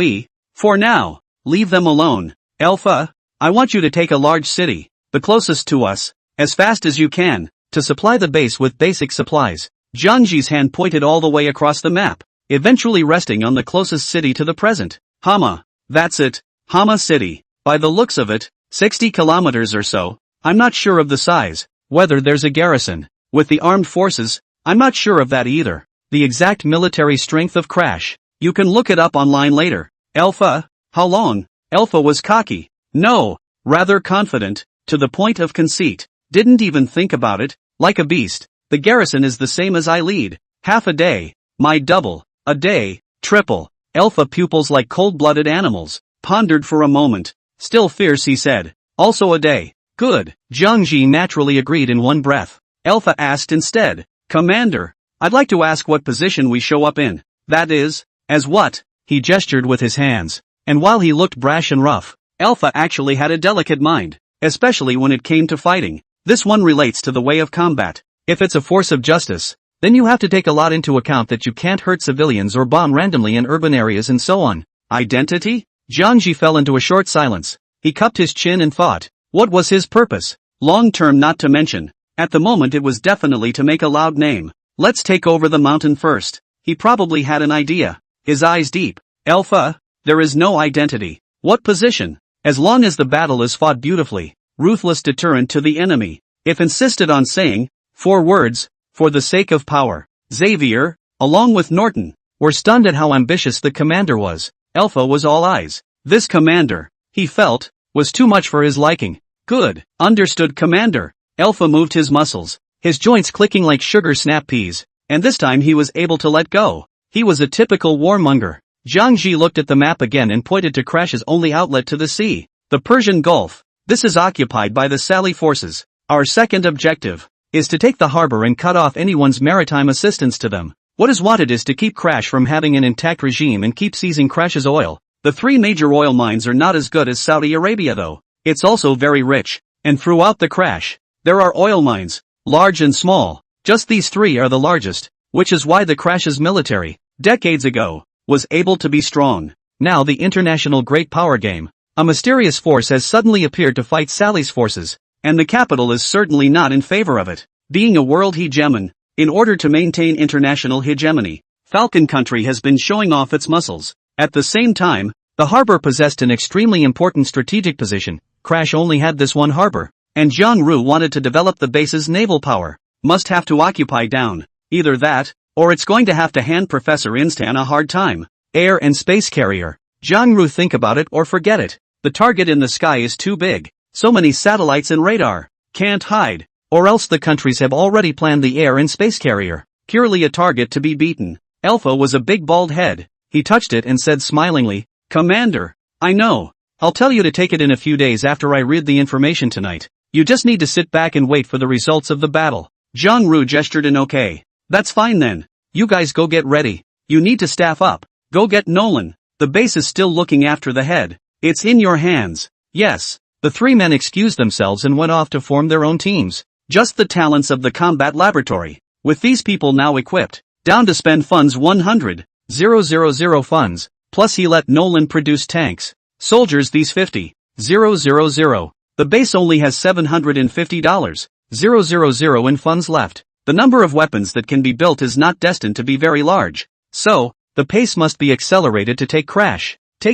[SPEAKER 1] leave them alone. Alpha, I want you to take a large city, the closest to us, as fast as you can, to supply the base with basic supplies. Jiangji's hand pointed all the way across the map, eventually resting on the closest city to the present. Hama. That's it, Hama City. By the looks of it, 60 kilometers or so. I'm not sure of the size, whether there's a garrison. With the armed forces, I'm not sure of that either. The exact military strength of Crash, you can look it up online later. Alpha, how long? Alpha was cocky. No, rather confident, to the point of conceit. Didn't even think about it, like a beast. The garrison is the same as I lead. Half a day. My double. A day. Triple. Alpha pupils like cold-blooded animals. Pondered for a moment. Still fierce, he said. Also a day. Good. Jiang Ji naturally agreed in one breath. Alpha asked instead. Commander, I'd like to ask what position we show up in. That is, as what? He gestured with his hands. And while he looked brash and rough, Alpha actually had a delicate mind, especially when it came to fighting. This one relates to the way of combat. If it's a force of justice, then you have to take a lot into account that you can't hurt civilians or bomb randomly in urban areas and so on. Identity? Jiangji fell into a short silence. He cupped his chin and thought. What was his purpose? Long-term, not to mention. At the moment it was definitely to make a loud name. Let's take over the mountain first. He probably had an idea. His eyes deep. Alpha, there is no identity. What position? As long as the battle is fought beautifully, ruthless deterrent to the enemy. If insisted on saying 4 words, for the sake of power. Xavier, along with Norton, were stunned at how ambitious the commander was. Alpha was all eyes. This commander, he felt, was too much for his liking. Good. Understood, Commander. Alpha moved his muscles, his joints clicking like sugar snap peas, and this time he was able to let go. He was a typical warmonger. Jiang Ji looked at the map again and pointed to Crash's only outlet to the sea, the Persian Gulf. This is occupied by the Sali forces. Our second objective is to take the harbor and cut off anyone's maritime assistance to them. What is wanted is to keep Crash from having an intact regime and keep seizing Crash's oil. The 3 major oil mines are not as good as Saudi Arabia though. It's also very rich, and throughout the Crash, there are oil mines, large and small. Just these 3 are the largest, which is why the Crash's military, decades ago, was able to be strong. Now the international great power game. A mysterious force has suddenly appeared to fight Sally's forces, and the capital is certainly not in favor of it. Being a world hegemon, in order to maintain international hegemony, Falcon Country has been showing off its muscles. At the same time, the harbor possessed an extremely important strategic position. Crash only had this one harbor, and Jiang-Ru wanted to develop the base's naval power. Must have to occupy down. Either that, or it's going to have to hand Professor Instan a hard time. Air and space carrier. Jiang-Ru, think about it or forget it. The target in the sky is too big. So many satellites and radar. Can't hide. Or else the countries have already planned the air and space carrier. Purely a target to be beaten. Alpha was a big bald head. He touched it and said smilingly, "Commander, I know. I'll tell you to take it in a few days after I read the information tonight. You just need to sit back and wait for the results of the battle." Zhang Ru gestured an okay. "That's fine then. You guys go get ready. You need to staff up. Go get Nolan. The base is still looking after the head. It's in your hands." "Yes." The three men excused themselves and went off to form their own teams. Just the talents of the combat laboratory. With these people now equipped, down to spend funds 100,000 funds, plus he let Nolan produce tanks. Soldiers these 50,000. The base only has $750,000 in funds left. The number of weapons that can be built is not destined to be very large. So, the pace must be accelerated to take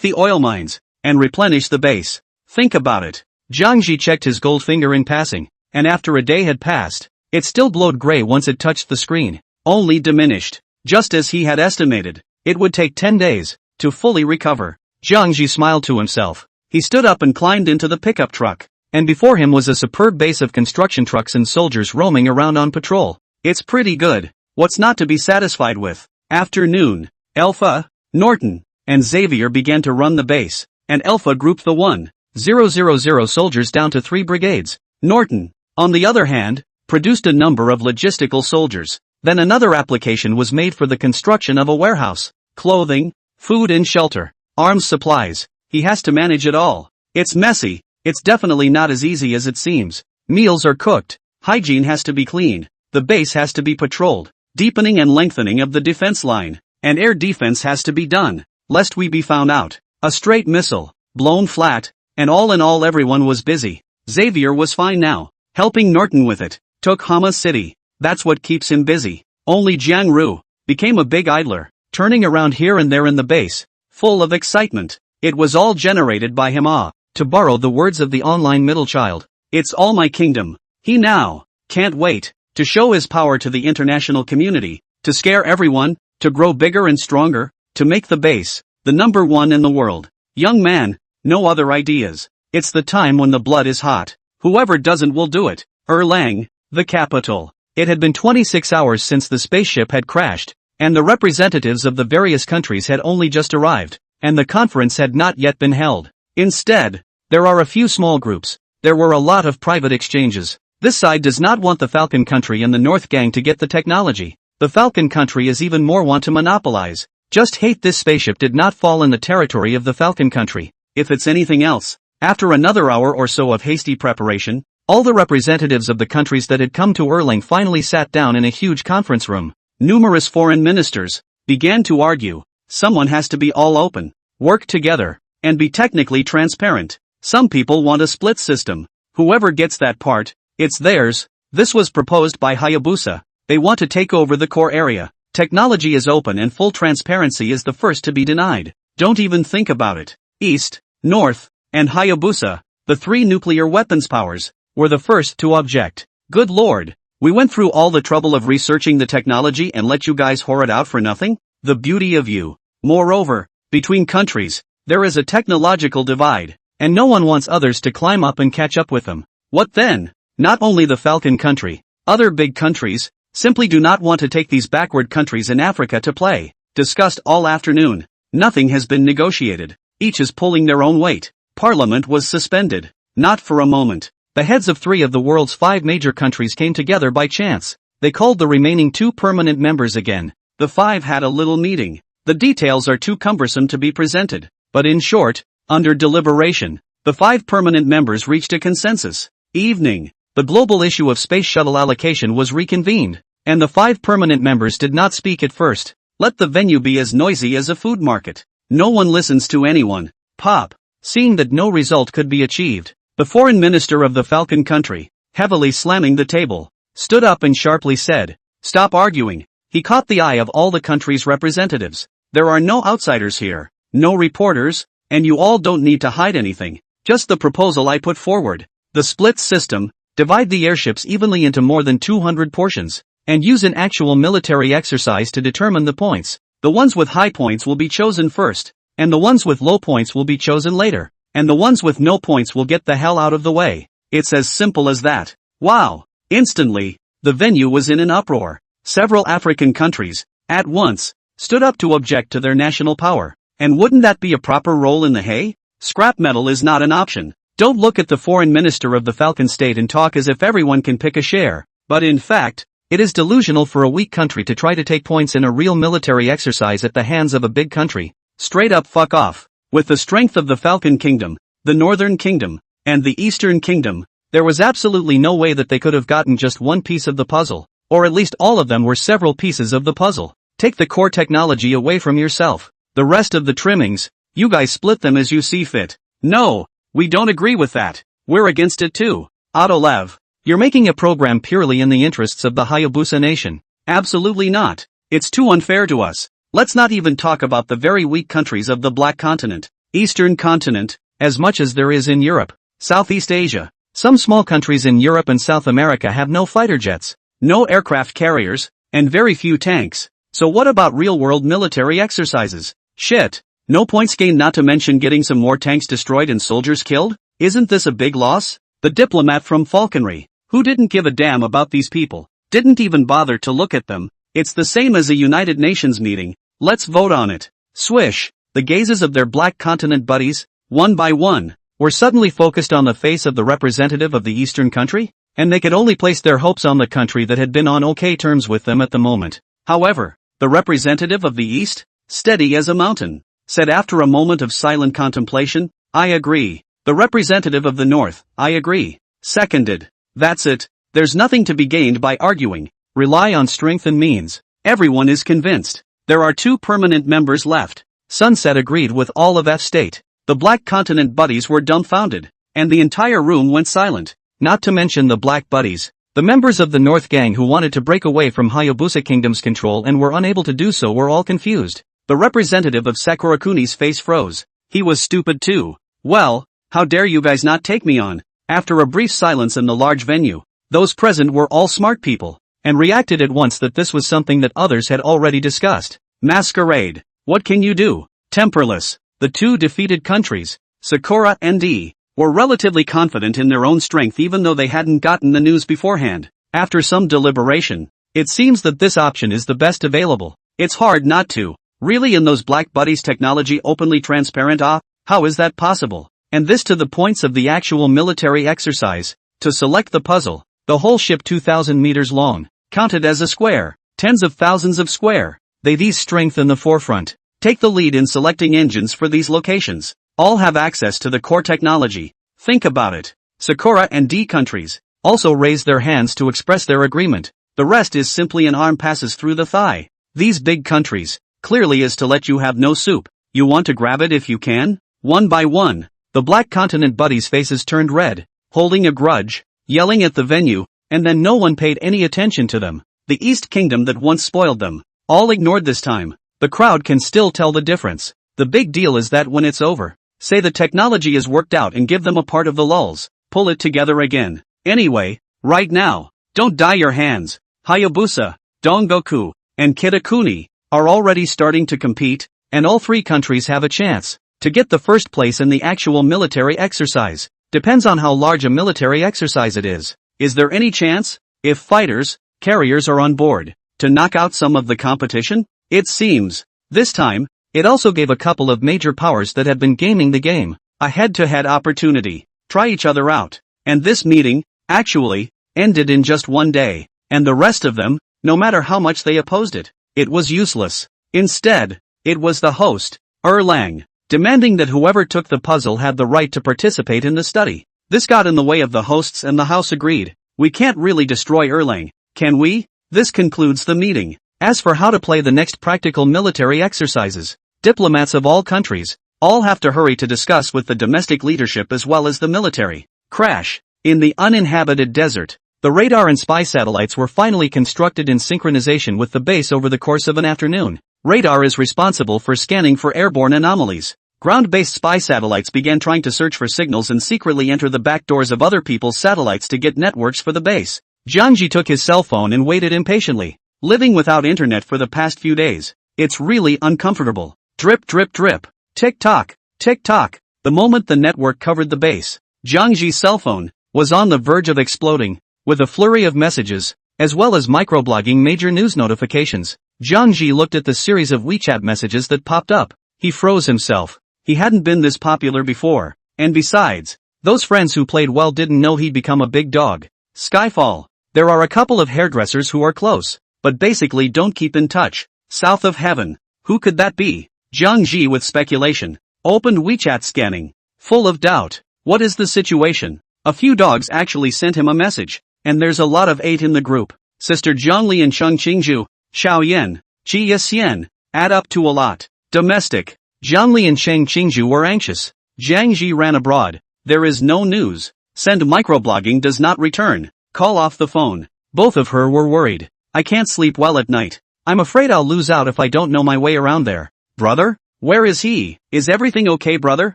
[SPEAKER 1] the oil mines, and replenish the base. Think about it. Zhang Ji checked his gold finger in passing, and after a day had passed, it still glowed gray once it touched the screen, only diminished. Just as he had estimated, it would take 10 days to fully recover. Zhang Ji smiled to himself. He stood up and climbed into the pickup truck, and before him was a superb base of construction trucks and soldiers roaming around on patrol. It's pretty good. What's not to be satisfied with? Afternoon. Alpha, Norton, and Xavier began to run the base, and Alpha grouped the 1,000 soldiers down to 3 brigades. Norton, on the other hand, produced a number of logistical soldiers. Then another application was made for the construction of a warehouse. Clothing, food and shelter, arms supplies. He has to manage it all. It's messy. It's definitely not as easy as it seems. Meals are cooked. Hygiene has to be cleaned. The base has to be patrolled. Deepening and lengthening of the defense line. And air defense has to be done, lest we be found out. A straight missile, blown flat, and all in all everyone was busy. Xavier was fine now, helping Norton with it. Took Hama City. That's what keeps him busy. Only Jiang Ru became a big idler, turning around here and there in the base, full of excitement. It was all generated by him. To borrow the words of the online middle child, it's all my kingdom. He now can't wait to show his power to the international community, to scare everyone, to grow bigger and stronger, to make the base the number one in the world. Young man, no other ideas. It's the time when the blood is hot. Whoever doesn't will do it. Erlang, the capital. It had been 26 hours since the spaceship had crashed, and the representatives of the various countries had only just arrived, and the conference had not yet been held. Instead, there are a few small groups. There were a lot of private exchanges. This side does not want the Falcon country and the North Gang to get the technology. The Falcon country is even more want to monopolize. Just hate this spaceship did not fall in the territory of the Falcon country. If it's anything else, after another hour or so of hasty preparation, all the representatives of the countries that had come to Erlang finally sat down in a huge conference room. Numerous foreign ministers began to argue. Someone has to be all open, work together, and be technically transparent. Some people want a split system. Whoever gets that part, it's theirs. This was proposed by Hayabusa. They want to take over the core area. Technology is open and full transparency is the first to be denied. Don't even think about it. East, North, and Hayabusa, the 3 nuclear weapons powers, were the first to object. Good lord, we went through all the trouble of researching the technology and let you guys whore it out for nothing? The beauty of you. Moreover, between countries, there is a technological divide, and no one wants others to climb up and catch up with them. What then? Not only the Falcon country, other big countries, simply do not want to take these backward countries in Africa to play. Discussed all afternoon. Nothing has been negotiated. Each is pulling their own weight. Parliament was suspended. Not for a moment. The heads of 3 of the world's 5 major countries came together by chance. They called the remaining 2 permanent members again. The 5 had a little meeting. The details are too cumbersome to be presented. But in short, under deliberation, the 5 permanent members reached a consensus. Evening. The global issue of space shuttle allocation was reconvened, and the 5 permanent members did not speak at first. Let the venue be as noisy as a food market. No one listens to anyone. Pop. Seeing that no result could be achieved, the foreign minister of the Falcon country, heavily slamming the table, stood up and sharply said, "Stop arguing." He caught the eye of all the country's representatives. There are no outsiders here, no reporters, and you all don't need to hide anything. Just the proposal I put forward. The split system. Divide the airships evenly into more than 200 portions, and use an actual military exercise to determine the points. The ones with high points will be chosen first, and the ones with low points will be chosen later, and the ones with no points will get the hell out of the way. It's as simple as that. Wow! Instantly, the venue was in an uproar. Several African countries, at once, stood up to object to their national power. And wouldn't that be a proper role in the hay? Scrap metal is not an option. Don't look at the foreign minister of the Falcon state and talk as if everyone can pick a share. But in fact, it is delusional for a weak country to try to take points in a real military exercise at the hands of a big country. Straight up fuck off. With the strength of the Falcon Kingdom, the Northern Kingdom, and the Eastern Kingdom, there was absolutely no way that they could have gotten just one piece of the puzzle. Or at least all of them were several pieces of the puzzle. Take the core technology away from yourself. The rest of the trimmings, you guys split them as you see fit. No, we don't agree with that. We're against it too. Autolev, you're making a program purely in the interests of the Hayabusa nation. Absolutely not. It's too unfair to us. Let's not even talk about the very weak countries of the Black Continent, Eastern Continent, as much as there is in Europe, Southeast Asia. Some small countries in Europe and South America have no fighter jets, no aircraft carriers, and very few tanks. So what about real-world military exercises? Shit. No points gained, not to mention getting some more tanks destroyed and soldiers killed? Isn't this a big loss? The diplomat from falconry, who didn't give a damn about these people, didn't even bother to look at them. It's the same as a United Nations meeting. Let's vote on it. Swish. The gazes of their Black Continent buddies, one by one, were suddenly focused on the face of the representative of the Eastern country, and they could only place their hopes on the country that had been on okay terms with them at the moment. However, the representative of the East, steady as a mountain, said after a moment of silent contemplation, I agree. The representative of the North, I agree. Seconded. That's it. There's nothing to be gained by arguing. Rely on strength and means. Everyone is convinced. There are 2 permanent members left. Sunset agreed with all of F State. The Black Continent buddies were dumbfounded, and the entire room went silent. Not to mention the Black buddies. The members of the North gang who wanted to break away from Hayabusa Kingdom's control and were unable to do so were all confused. The representative of Sakurakuni's face froze. He was stupid too. Well, how dare you guys not take me on? After a brief silence in the large venue, those present were all smart people, and reacted at once that this was something that others had already discussed. Masquerade. What can you do? Temperless. The 2 defeated countries, Sakura and D, were relatively confident in their own strength even though they hadn't gotten the news beforehand. After some deliberation, it seems that this option is the best available. It's hard not to. Really, in those Black buddies technology openly transparent? How is that possible? And this to the points of the actual military exercise. To select the puzzle, the whole ship 2,000 meters long, counted as a square, tens of thousands of square. These strength in the forefront. Take the lead in selecting engines for these locations. All have access to the core technology. Think about it. Sakura and D countries also raise their hands to express their agreement. The rest is simply an arm passes through the thigh. These big countries, clearly is to let you have no soup. You want to grab it if you can? One by one, the Black Continent buddies' faces turned red, holding a grudge, yelling at the venue, and then no one paid any attention to them. The East Kingdom that once spoiled them, all ignored this time. The crowd can still tell the difference. The big deal is that when it's over, say the technology is worked out and give them a part of the lulls, pull it together again. Anyway, right now, don't dye your hands. Hayabusa, Dongoku, and Kitakuni are already starting to compete, and all 3 countries have a chance to get the first place in the actual military exercise. Depends on how large a military exercise it is. Is there any chance, if fighters, carriers are on board, to knock out some of the competition? It seems. This time, it also gave a couple of major powers that had been gaming the game a head-to-head opportunity. Try each other out. And this meeting, actually, ended in just one day. And the rest of them, no matter how much they opposed it, it was useless. Instead, it was the host, Erlang, demanding that whoever took the puzzle had the right to participate in the study. This got in the way of the hosts and the house agreed. We can't really destroy Erlang, can we? This concludes the meeting. As for how to play the next practical military exercises, diplomats of all countries all have to hurry to discuss with the domestic leadership as well as the military. Crash. In the uninhabited desert, the radar and spy satellites were finally constructed in synchronization with the base over the course of an afternoon. Radar is responsible for scanning for airborne anomalies. Ground-based spy satellites began trying to search for signals and secretly enter the back doors of other people's satellites to get networks for the base. Jiangji took his cell phone and waited impatiently. Living without internet for the past few days, it's really uncomfortable. Drip drip drip. Tick-tock, tick-tock. The moment the network covered the base, Jiangji's cell phone was on the verge of exploding, with a flurry of messages, as well as microblogging major news notifications. Jiang Ji looked at the series of WeChat messages that popped up. He froze himself. He hadn't been this popular before. And besides, those friends who played well didn't know he'd become a big dog. Skyfall. There are a couple of hairdressers who are close, but basically don't keep in touch. South of heaven. Who could that be? Jiang Ji with speculation. Opened WeChat scanning. Full of doubt. What is the situation? A few dogs actually sent him a message. And there's a lot of 8 in the group. Sister Zhongli and Cheng Qingzhu, Xiaoyan, Qi Yisian, add up to a lot. Domestic. Zhongli and Cheng Qingzhu were anxious. Jiang Ji ran abroad. There is no news. Send microblogging does not return. Call off the phone. Both of her were worried. I can't sleep well at night. I'm afraid I'll lose out if I don't know my way around there. Brother? Where is he? Is everything okay, brother?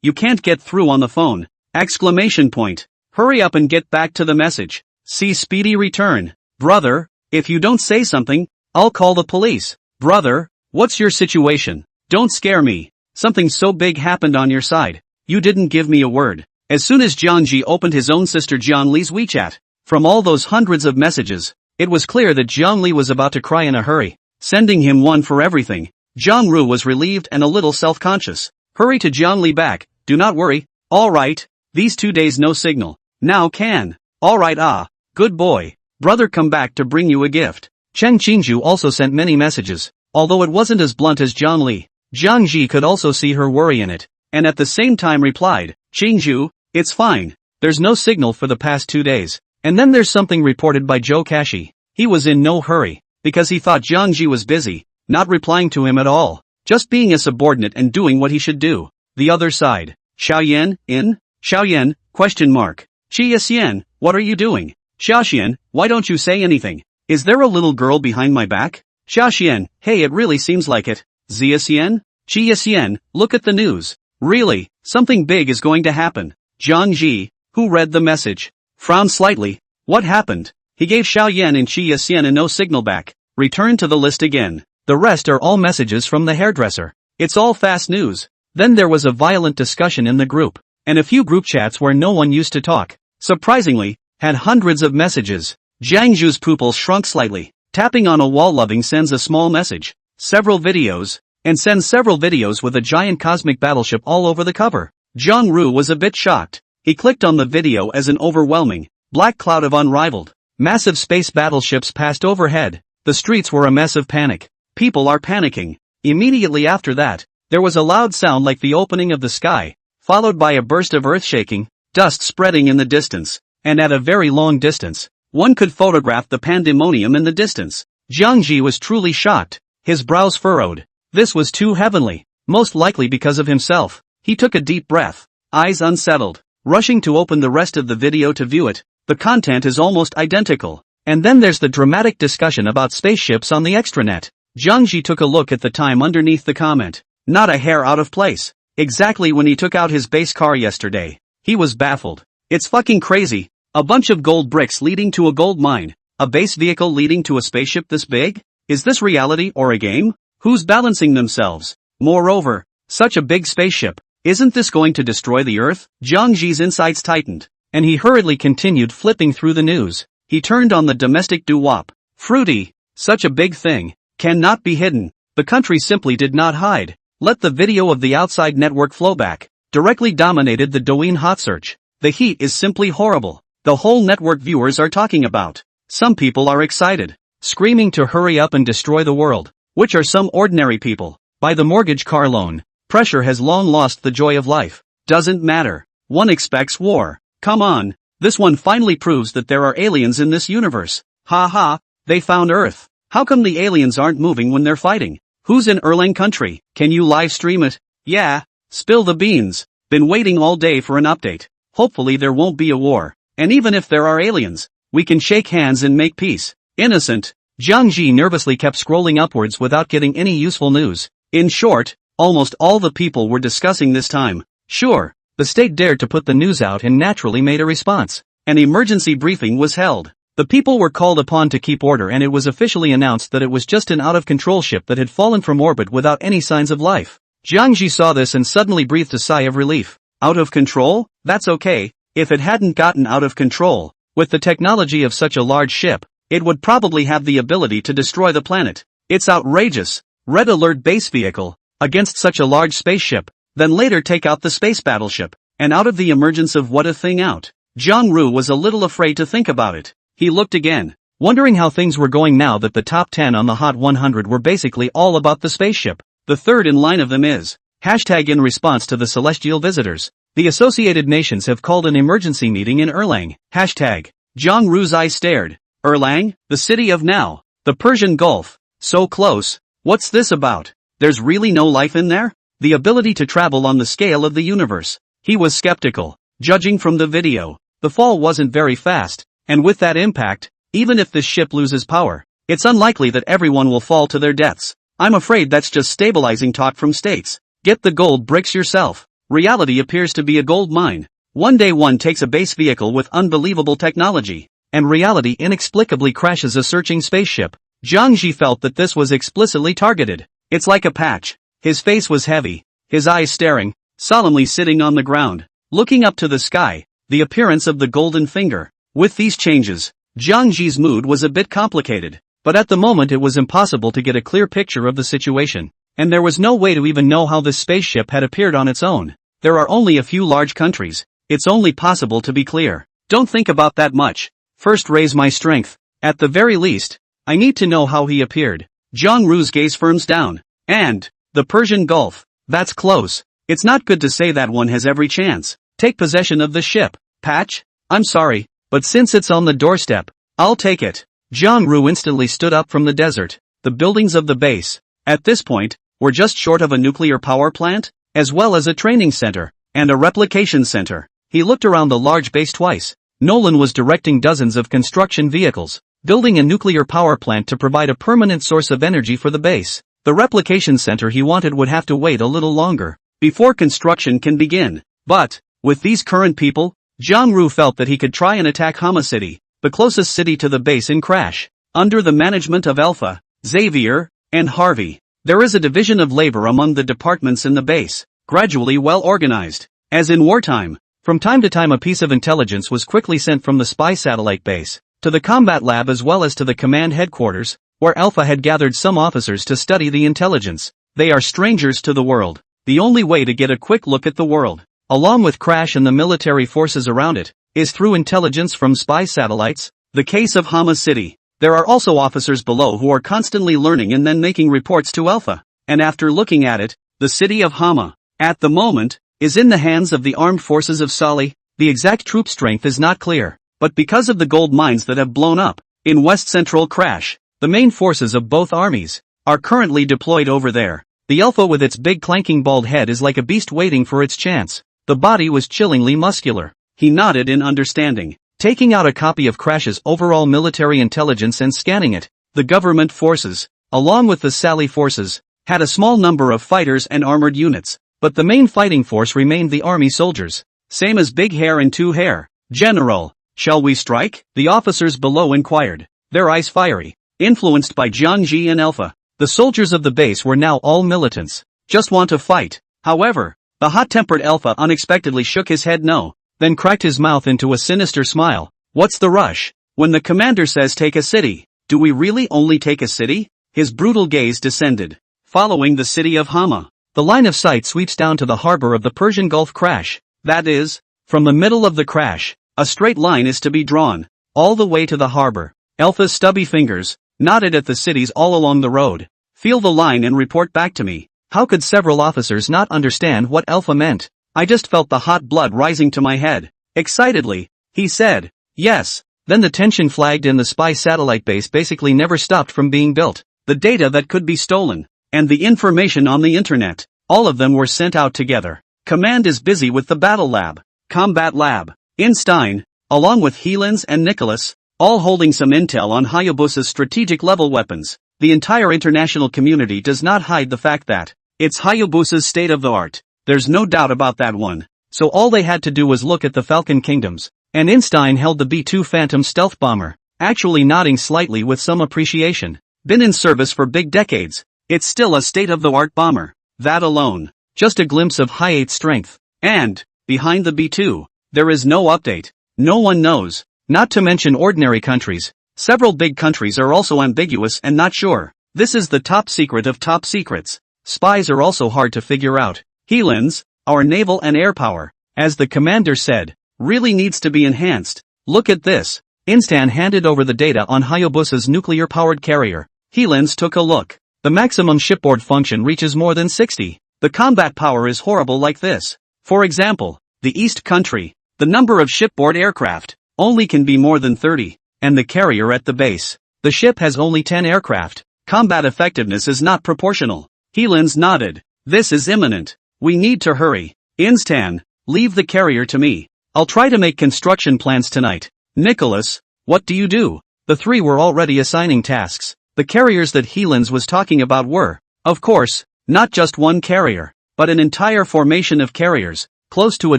[SPEAKER 1] You can't get through on the phone. Exclamation point. Hurry up and get back to the message. See speedy return. Brother, if you don't say something, I'll call the police. Brother, what's your situation? Don't scare me. Something so big happened on your side. You didn't give me a word. As soon as Jiang Ji opened his own sister Jiang Li's WeChat, from all those hundreds of messages, it was clear that Jiang Li was about to cry in a hurry. Sending him one for everything. Jiang Ru was relieved and a little self-conscious. Hurry to Jiang Li back. Do not worry. Alright. These 2 days no signal. Now can. Alright good boy. Brother come back to bring you a gift. Cheng Qingzhu also sent many messages. Although it wasn't as blunt as Jiang Li, Jiang Ji could also see her worry in it. And at the same time replied, Qingzhu, it's fine. There's no signal for the past 2 days. And then there's something reported by Zhou Kashi. He was in no hurry, because he thought Jiang Ji was busy, not replying to him at all, just being a subordinate and doing what he should do. The other side. Xiaoyan, in? Xiaoyan, question mark. Qi Yisian, what are you doing? Xiaoxian, why don't you say anything? Is there a little girl behind my back? Xiaoxian, hey, it really seems like it. Zixian? Qi Yisian, look at the news. Really, something big is going to happen. Jiang Ji, who read the message, frowned slightly. What happened? He gave Xiaoyan and Qi Yisian a no signal back. Return to the list again. The rest are all messages from the hairdresser. It's all fast news. Then there was a violent discussion in the group, and a few group chats where no one used to talk, surprisingly, had hundreds of messages. Jiang Zhu's pupils shrunk slightly. Tapping on a wall. Loving sends a small message. Several videos. And sends several videos with a giant cosmic battleship all over the cover. Zhang Ru was a bit shocked. He clicked on the video as an overwhelming, black cloud of unrivaled, massive space battleships passed overhead. The streets were a mess of panic. People are panicking. Immediately after that, there was a loud sound like the opening of the sky, followed by a burst of earth-shaking, dust spreading in the distance, and at a very long distance, one could photograph the pandemonium in the distance. Jiang Ji was truly shocked, his brows furrowed. This was too heavenly, most likely because of himself. He took a deep breath, eyes unsettled, rushing to open the rest of the video to view it. The content is almost identical. And then there's the dramatic discussion about spaceships on the extranet. Jiang Ji took a look at the time underneath the comment. Not a hair out of place. Exactly when he took out his base car yesterday. He was baffled. It's fucking crazy. A bunch of gold bricks leading to a gold mine. A base vehicle leading to a spaceship this big? Is this reality or a game? Who's balancing themselves? Moreover, such a big spaceship. Isn't this going to destroy the Earth? Jiang Ji's insides tightened, and he hurriedly continued flipping through the news. He turned on the domestic doo-wop. Fruity. Such a big thing. Cannot be hidden. The country simply did not hide. Let the video of the outside network flow back. Directly dominated the Douyin hot search. The heat is simply horrible. The whole network viewers are talking about. Some people are excited, screaming to hurry up and destroy the world, which are some ordinary people. By the mortgage car loan. Pressure has long lost the joy of life. Doesn't matter. One expects war. Come on. This one finally proves that there are aliens in this universe. Ha ha, they found Earth. How come the aliens aren't moving when they're fighting? Who's in Erlang country? Can you live stream it? Yeah. Spill the beans. Been waiting all day for an update. Hopefully there won't be a war. And even if there are aliens, we can shake hands and make peace. Innocent. Jiang Ji nervously kept scrolling upwards without getting any useful news. In short, almost all the people were discussing this time. Sure, the state dared to put the news out and naturally made a response. An emergency briefing was held. The people were called upon to keep order, and it was officially announced that it was just an out-of-control ship that had fallen from orbit without any signs of life. Jiang Ji saw this and suddenly breathed a sigh of relief. Out of control? That's okay. If it hadn't gotten out of control, with the technology of such a large ship, it would probably have the ability to destroy the planet. It's outrageous. Red alert base vehicle, against such a large spaceship, then later take out the space battleship, and out of the emergence of what a thing out. Zhang was a little afraid to think about it. He looked again, wondering how things were going now that the top 10 on the Hot 100 were basically all about the spaceship. The third in line of them is hashtag in response to the celestial visitors. The Associated Nations have called an emergency meeting in Erlang. Hashtag. Zhang eyes stared. Erlang? The city of now. The Persian Gulf. So close. What's this about? There's really no life in there? The ability to travel on the scale of the universe. He was skeptical. Judging from the video, the fall wasn't very fast, and with that impact, even if this ship loses power, it's unlikely that everyone will fall to their deaths. I'm afraid that's just stabilizing talk from states. Get the gold bricks yourself. Reality appears to be a gold mine. One day one takes a base vehicle with unbelievable technology, and reality inexplicably crashes a searching spaceship. Zhang Ji felt that this was explicitly targeted. It's like a patch. His face was heavy, his eyes staring, solemnly sitting on the ground, looking up to the sky, the appearance of the golden finger. With these changes, Zhang Ji's mood was a bit complicated, but at the moment it was impossible to get a clear picture of the situation, and there was no way to even know how this spaceship had appeared on its own. There are only a few large countries, it's only possible to be clear. Don't think about that much. First raise my strength. At the very least, I need to know how he appeared. Zhang Ru's gaze firms down. And the Persian Gulf. That's close. It's not good to say that one has every chance. Take possession of the ship. Patch? I'm sorry, but since it's on the doorstep, I'll take it. Zhang Ru instantly stood up from the desert. The buildings of the base, at this point, were just short of a nuclear power plant, as well as a training center, and a replication center. He looked around the large base twice. Nolan was directing dozens of construction vehicles, building a nuclear power plant to provide a permanent source of energy for the base. The replication center he wanted would have to wait a little longer before construction can begin. But, with these current people, Zhang Ru felt that he could try and attack Hama City, the closest city to the base in Crash. Under the management of Alpha, Xavier, and Harvey, there is a division of labor among the departments in the base, gradually well organized. As in wartime, from time to time a piece of intelligence was quickly sent from the spy satellite base to the combat lab as well as to the command headquarters, where Alpha had gathered some officers to study the intelligence. They are strangers to the world. The only way to get a quick look at the world, along with Crash and the military forces around it, is through intelligence from spy satellites. The case of Hama City. There are also officers below who are constantly learning and then making reports to Alpha. And after looking at it, the city of Hama, at the moment, is in the hands of the armed forces of Sali. The exact troop strength is not clear, but because of the gold mines that have blown up in West Central Crash, the main forces of both armies are currently deployed over there. The Alpha with its big clanking bald head is like a beast waiting for its chance. The body was chillingly muscular. He nodded in understanding, taking out a copy of Crash's overall military intelligence and scanning it. The government forces, along with the Sally forces, had a small number of fighters and armored units, but the main fighting force remained the army soldiers. Same as Big Hair and Two Hair. General, shall we strike? The officers below inquired, their eyes fiery, influenced by Zhang Ji and Alpha. The soldiers of the base were now all militants, just want to fight. However, the hot-tempered Alpha unexpectedly shook his head no, then cracked his mouth into a sinister smile. What's the rush? When the commander says take a city, do we really only take a city? His brutal gaze descended, following the city of Hama. The line of sight sweeps down to the harbor of the Persian Gulf Crash. That is, from the middle of the crash, a straight line is to be drawn, all the way to the harbor. Alpha's stubby fingers nodded at the cities all along the road. Feel the line and report back to me. How could several officers not understand what Alpha meant? I just felt the hot blood rising to my head. Excitedly, he said, yes. Then the tension flagged and the spy satellite base basically never stopped from being built. The data that could be stolen, and the information on the internet, all of them were sent out together. Command is busy with the battle lab, combat lab. Einstein, along with Helens and Nicholas, all holding some intel on Hayabusa's strategic level weapons. The entire international community does not hide the fact that it's Hayabusa's state-of-the-art. There's no doubt about that one. So all they had to do was look at the Falcon Kingdoms, and Einstein held the B-2 Phantom stealth bomber, actually nodding slightly with some appreciation. Been in service for big decades. It's still a state-of-the-art bomber. That alone, just a glimpse of high-8 strength. And, behind the B-2, there is no update. No one knows. Not to mention ordinary countries. Several big countries are also ambiguous and not sure. This is the top secret of top secrets. Spies are also hard to figure out. Heelan's, our naval and air power, as the commander said, really needs to be enhanced. Look at this. Instan handed over the data on Hayabusa's nuclear-powered carrier. Heelan's took a look. The maximum shipboard function reaches more than 60. The combat power is horrible like this. For example, the East Country, the number of shipboard aircraft, only can be more than 30, and the carrier at the base. The ship has only 10 aircraft. Combat effectiveness is not proportional. Heelan's nodded. This is imminent. We need to hurry. Instan, leave the carrier to me. I'll try to make construction plans tonight. Nicholas, what do you do? The three were already assigning tasks. The carriers that Heelan's was talking about were, of course, not just one carrier, but an entire formation of carriers, close to a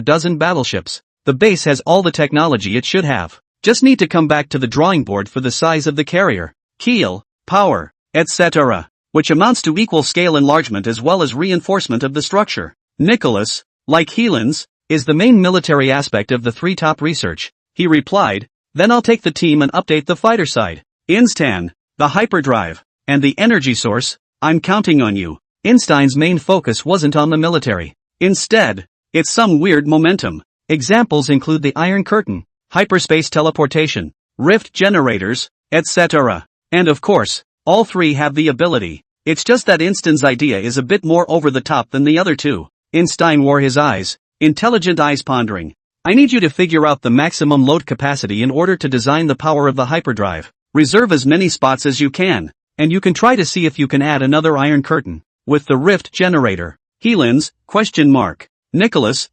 [SPEAKER 1] dozen battleships. The base has all the technology it should have. Just need to come back to the drawing board for the size of the carrier, keel, power, etc., which amounts to equal scale enlargement as well as reinforcement of the structure. Nicholas, like Heelan's, is the main military aspect of the three top research. He replied, then I'll take the team and update the fighter side. Instan, the hyperdrive, and the energy source, I'm counting on you. Einstein's main focus wasn't on the military. Instead, it's some weird momentum. Examples include the Iron Curtain, hyperspace teleportation, rift generators, etc. And of course, all three have the ability. It's just that Einstein's idea is a bit more over the top than the other two. Einstein wore his intelligent eyes pondering. I need you to figure out the maximum load capacity in order to design the power of the hyperdrive. Reserve as many spots as you can, and you can try to see if you can add another Iron Curtain with the rift generator. Heelan's, ? Nicholas, ?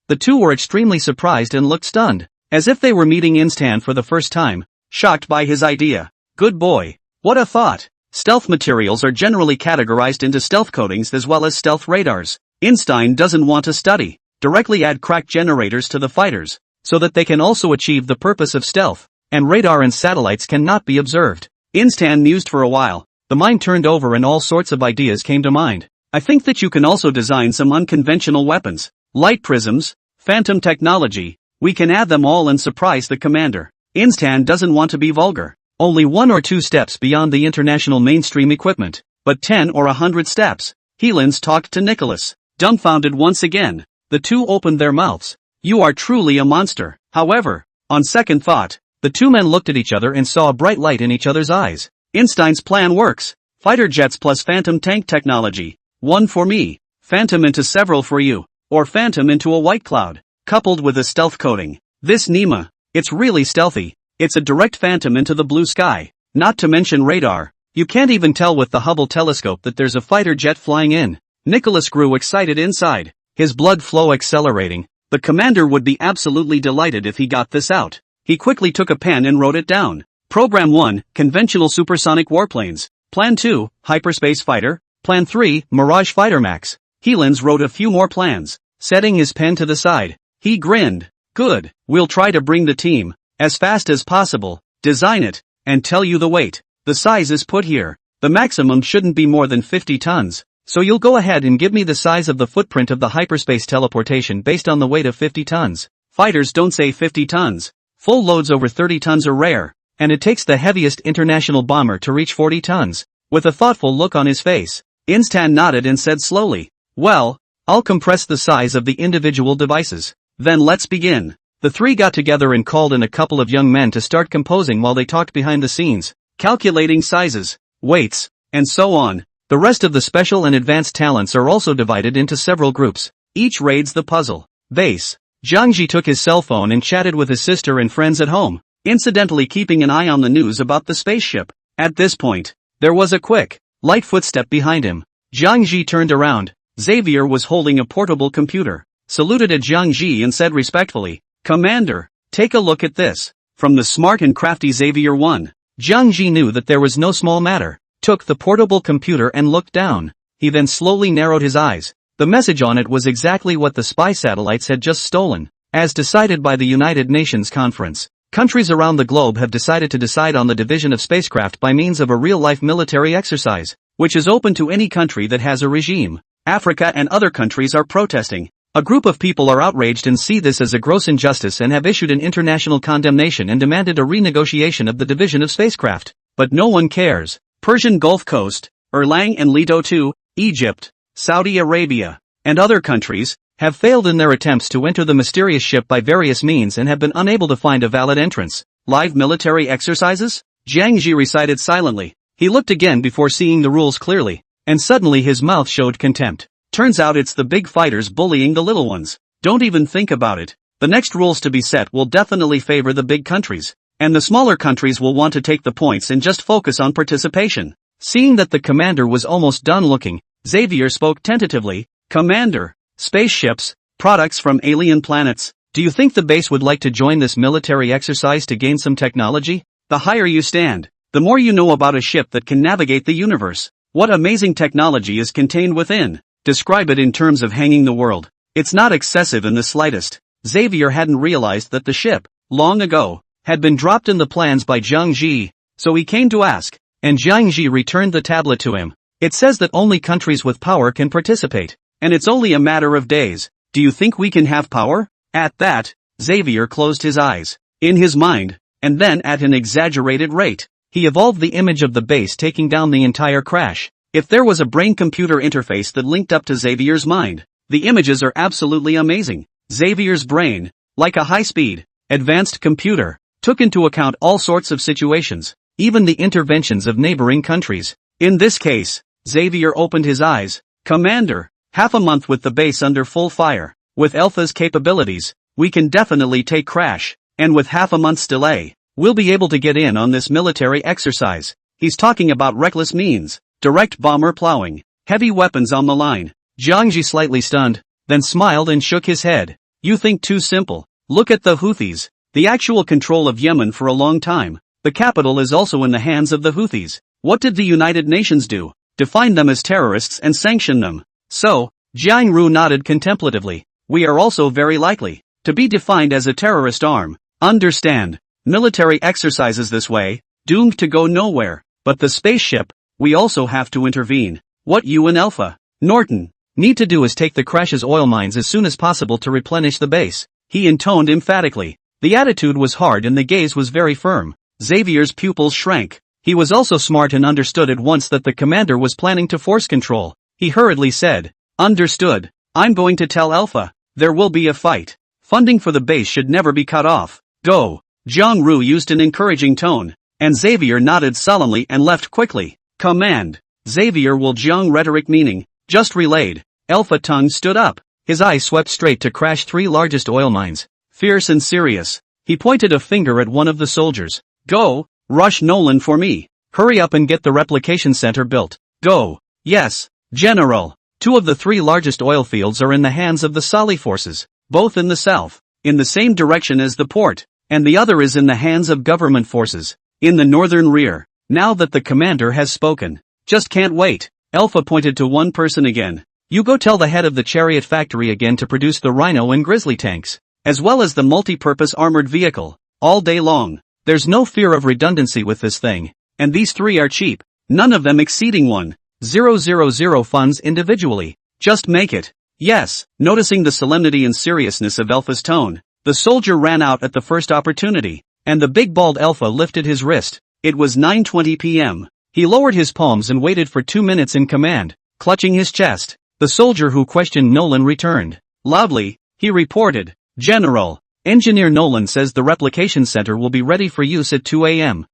[SPEAKER 1] The two were extremely surprised and looked stunned, as if they were meeting Instan for the first time, shocked by his idea. Good boy. What a thought. Stealth materials are generally categorized into stealth coatings as well as stealth radars. Einstein doesn't want to study. Directly add crack generators to the fighters, so that they can also achieve the purpose of stealth, and radar and satellites cannot be observed. Instan mused for a while. The mind turned over and all sorts of ideas came to mind. I think that you can also design some unconventional weapons. Light prisms, phantom technology, we can add them all and surprise the commander. Instan doesn't want to be vulgar. Only 1 or 2 steps beyond the international mainstream equipment, but 10 or 100 steps. Heelan's talked to Nicholas. Dumbfounded once again, the two opened their mouths. You are truly a monster. However, on second thought, the two men looked at each other and saw a bright light in each other's eyes. Einstein's plan works. Fighter jets plus phantom tank technology. 1 for me, phantom into several for you, or phantom into a white cloud, coupled with a stealth coating. This Nima, it's really stealthy. It's a direct phantom into the blue sky, not to mention radar. You can't even tell with the Hubble telescope that there's a fighter jet flying in. Nicholas grew excited inside, his blood flow accelerating. The commander would be absolutely delighted if he got this out. He quickly took a pen and wrote it down. Program 1, conventional supersonic warplanes. Plan 2, hyperspace fighter. Plan 3, Mirage Fighter Max. Heelan's wrote a few more plans, setting his pen to the side. He grinned. Good, we'll try to bring the team, as fast as possible, design it, and tell you the weight. The size is put here. The maximum shouldn't be more than 50 tons. So you'll go ahead and give me the size of the footprint of the hyperspace teleportation based on the weight of 50 tons. Fighters don't say 50 tons. Full loads over 30 tons are rare, and it takes the heaviest international bomber to reach 40 tons. With a thoughtful look on his face, Instan nodded and said slowly, well, I'll compress the size of the individual devices. Then let's begin. The three got together and called in a couple of young men to start composing while they talked behind the scenes, calculating sizes, weights, and so on. The rest of the special and advanced talents are also divided into several groups. Each raids the puzzle. Base. Jiangji took his cell phone and chatted with his sister and friends at home, incidentally keeping an eye on the news about the spaceship. At this point, there was a quick, light footstep behind him. Jiangji turned around. Xavier was holding a portable computer, saluted at Jiangji and said respectfully, Commander, take a look at this. From the smart and crafty Xavier 1. Jiangji knew that there was no small matter. Took the portable computer and looked down. He then slowly narrowed his eyes. The message on it was exactly what the spy satellites had just stolen. As decided by the United Nations Conference, countries around the globe have decided to decide on the division of spacecraft by means of a real-life military exercise, which is open to any country that has a regime. Africa and other countries are protesting. A group of people are outraged and see this as a gross injustice and have issued an international condemnation and demanded a renegotiation of the division of spacecraft. But no one cares. Persian Gulf Coast, Erlang and Lido too, Egypt, Saudi Arabia, and other countries, have failed in their attempts to enter the mysterious ship by various means and have been unable to find a valid entrance. Live military exercises? Jiang Ji recited silently. He looked again before seeing the rules clearly, and suddenly his mouth showed contempt. Turns out it's the big fighters bullying the little ones. Don't even think about it. The next rules to be set will definitely favor the big countries, and the smaller countries will want to take the points and just focus on participation. Seeing that the commander was almost done looking, Xavier spoke tentatively. Commander, spaceships, products from alien planets. Do you think the base would like to join this military exercise to gain some technology? The higher you stand, the more you know about a ship that can navigate the universe. What amazing technology is contained within? Describe it in terms of hanging the world. It's not excessive in the slightest. Xavier hadn't realized that the ship, long ago, had been dropped in the plans by Jiang Ji, so he came to ask, and Jiang Ji returned the tablet to him. It says that only countries with power can participate, and it's only a matter of days. Do you think we can have power? At that, Xavier closed his eyes. In his mind, and then at an exaggerated rate, he evolved the image of the base taking down the entire crash. If there was a brain-computer interface that linked up to Xavier's mind, the images are absolutely amazing. Xavier's brain, like a high-speed, advanced computer, took into account all sorts of situations, even the interventions of neighboring countries. In this case, Xavier opened his eyes. Commander, half a month with the base under full fire. With Alpha's capabilities, we can definitely take crash, and with half a month's delay, we'll be able to get in on this military exercise. He's talking about reckless means, direct bomber plowing, heavy weapons on the line. Jiang Ji slightly stunned, then smiled and shook his head. You think too simple. Look at the Houthis, the actual control of Yemen for a long time. The capital is also in the hands of the Houthis. What did the United Nations do? Define them as terrorists and sanction them. So, Jiang Ru nodded contemplatively. We are also very likely to be defined as a terrorist arm. Understand? Military exercises this way, doomed to go nowhere. But the spaceship, we also have to intervene. What you and Alpha, Norton, need to do is take the crash's oil mines as soon as possible to replenish the base. He intoned emphatically. The attitude was hard and the gaze was very firm. Xavier's pupils shrank. He was also smart and understood at once that the commander was planning to force control. He hurriedly said, Understood. I'm going to tell Alpha. There will be a fight. Funding for the base should never be cut off. Go. Jiang Ru used an encouraging tone, and Xavier nodded solemnly and left quickly. Command. Xavier will Jiang rhetoric meaning, just relayed. Alpha Tongue stood up. His eye swept straight to crash 3 largest oil mines. Fierce and serious. He pointed a finger at one of the soldiers. Go, rush Nolan for me. Hurry up and get the replication center built. Go. Yes, General. 2 of the 3 largest oil fields are in the hands of the Sali forces, both in the south, in the same direction as the port, and the other is in the hands of government forces, in the northern rear. Now that the commander has spoken, just can't wait. Alpha pointed to one person again. You go tell the head of the chariot factory again to produce the Rhino and Grizzly tanks, as well as the multi-purpose armored vehicle, all day long. There's no fear of redundancy with this thing, and these 3 are cheap, none of them exceeding 1,000 funds individually. Just make it. Yes. Noticing the solemnity and seriousness of Alpha's tone, the soldier ran out at the first opportunity, and the big bald Alpha lifted his wrist. It was 9:20 p.m. He lowered his palms and waited for 2 minutes in command, clutching his chest. The soldier who questioned Nolan returned. Loudly, he reported, General, Engineer Nolan says the replication center will be ready for use at 2 a.m.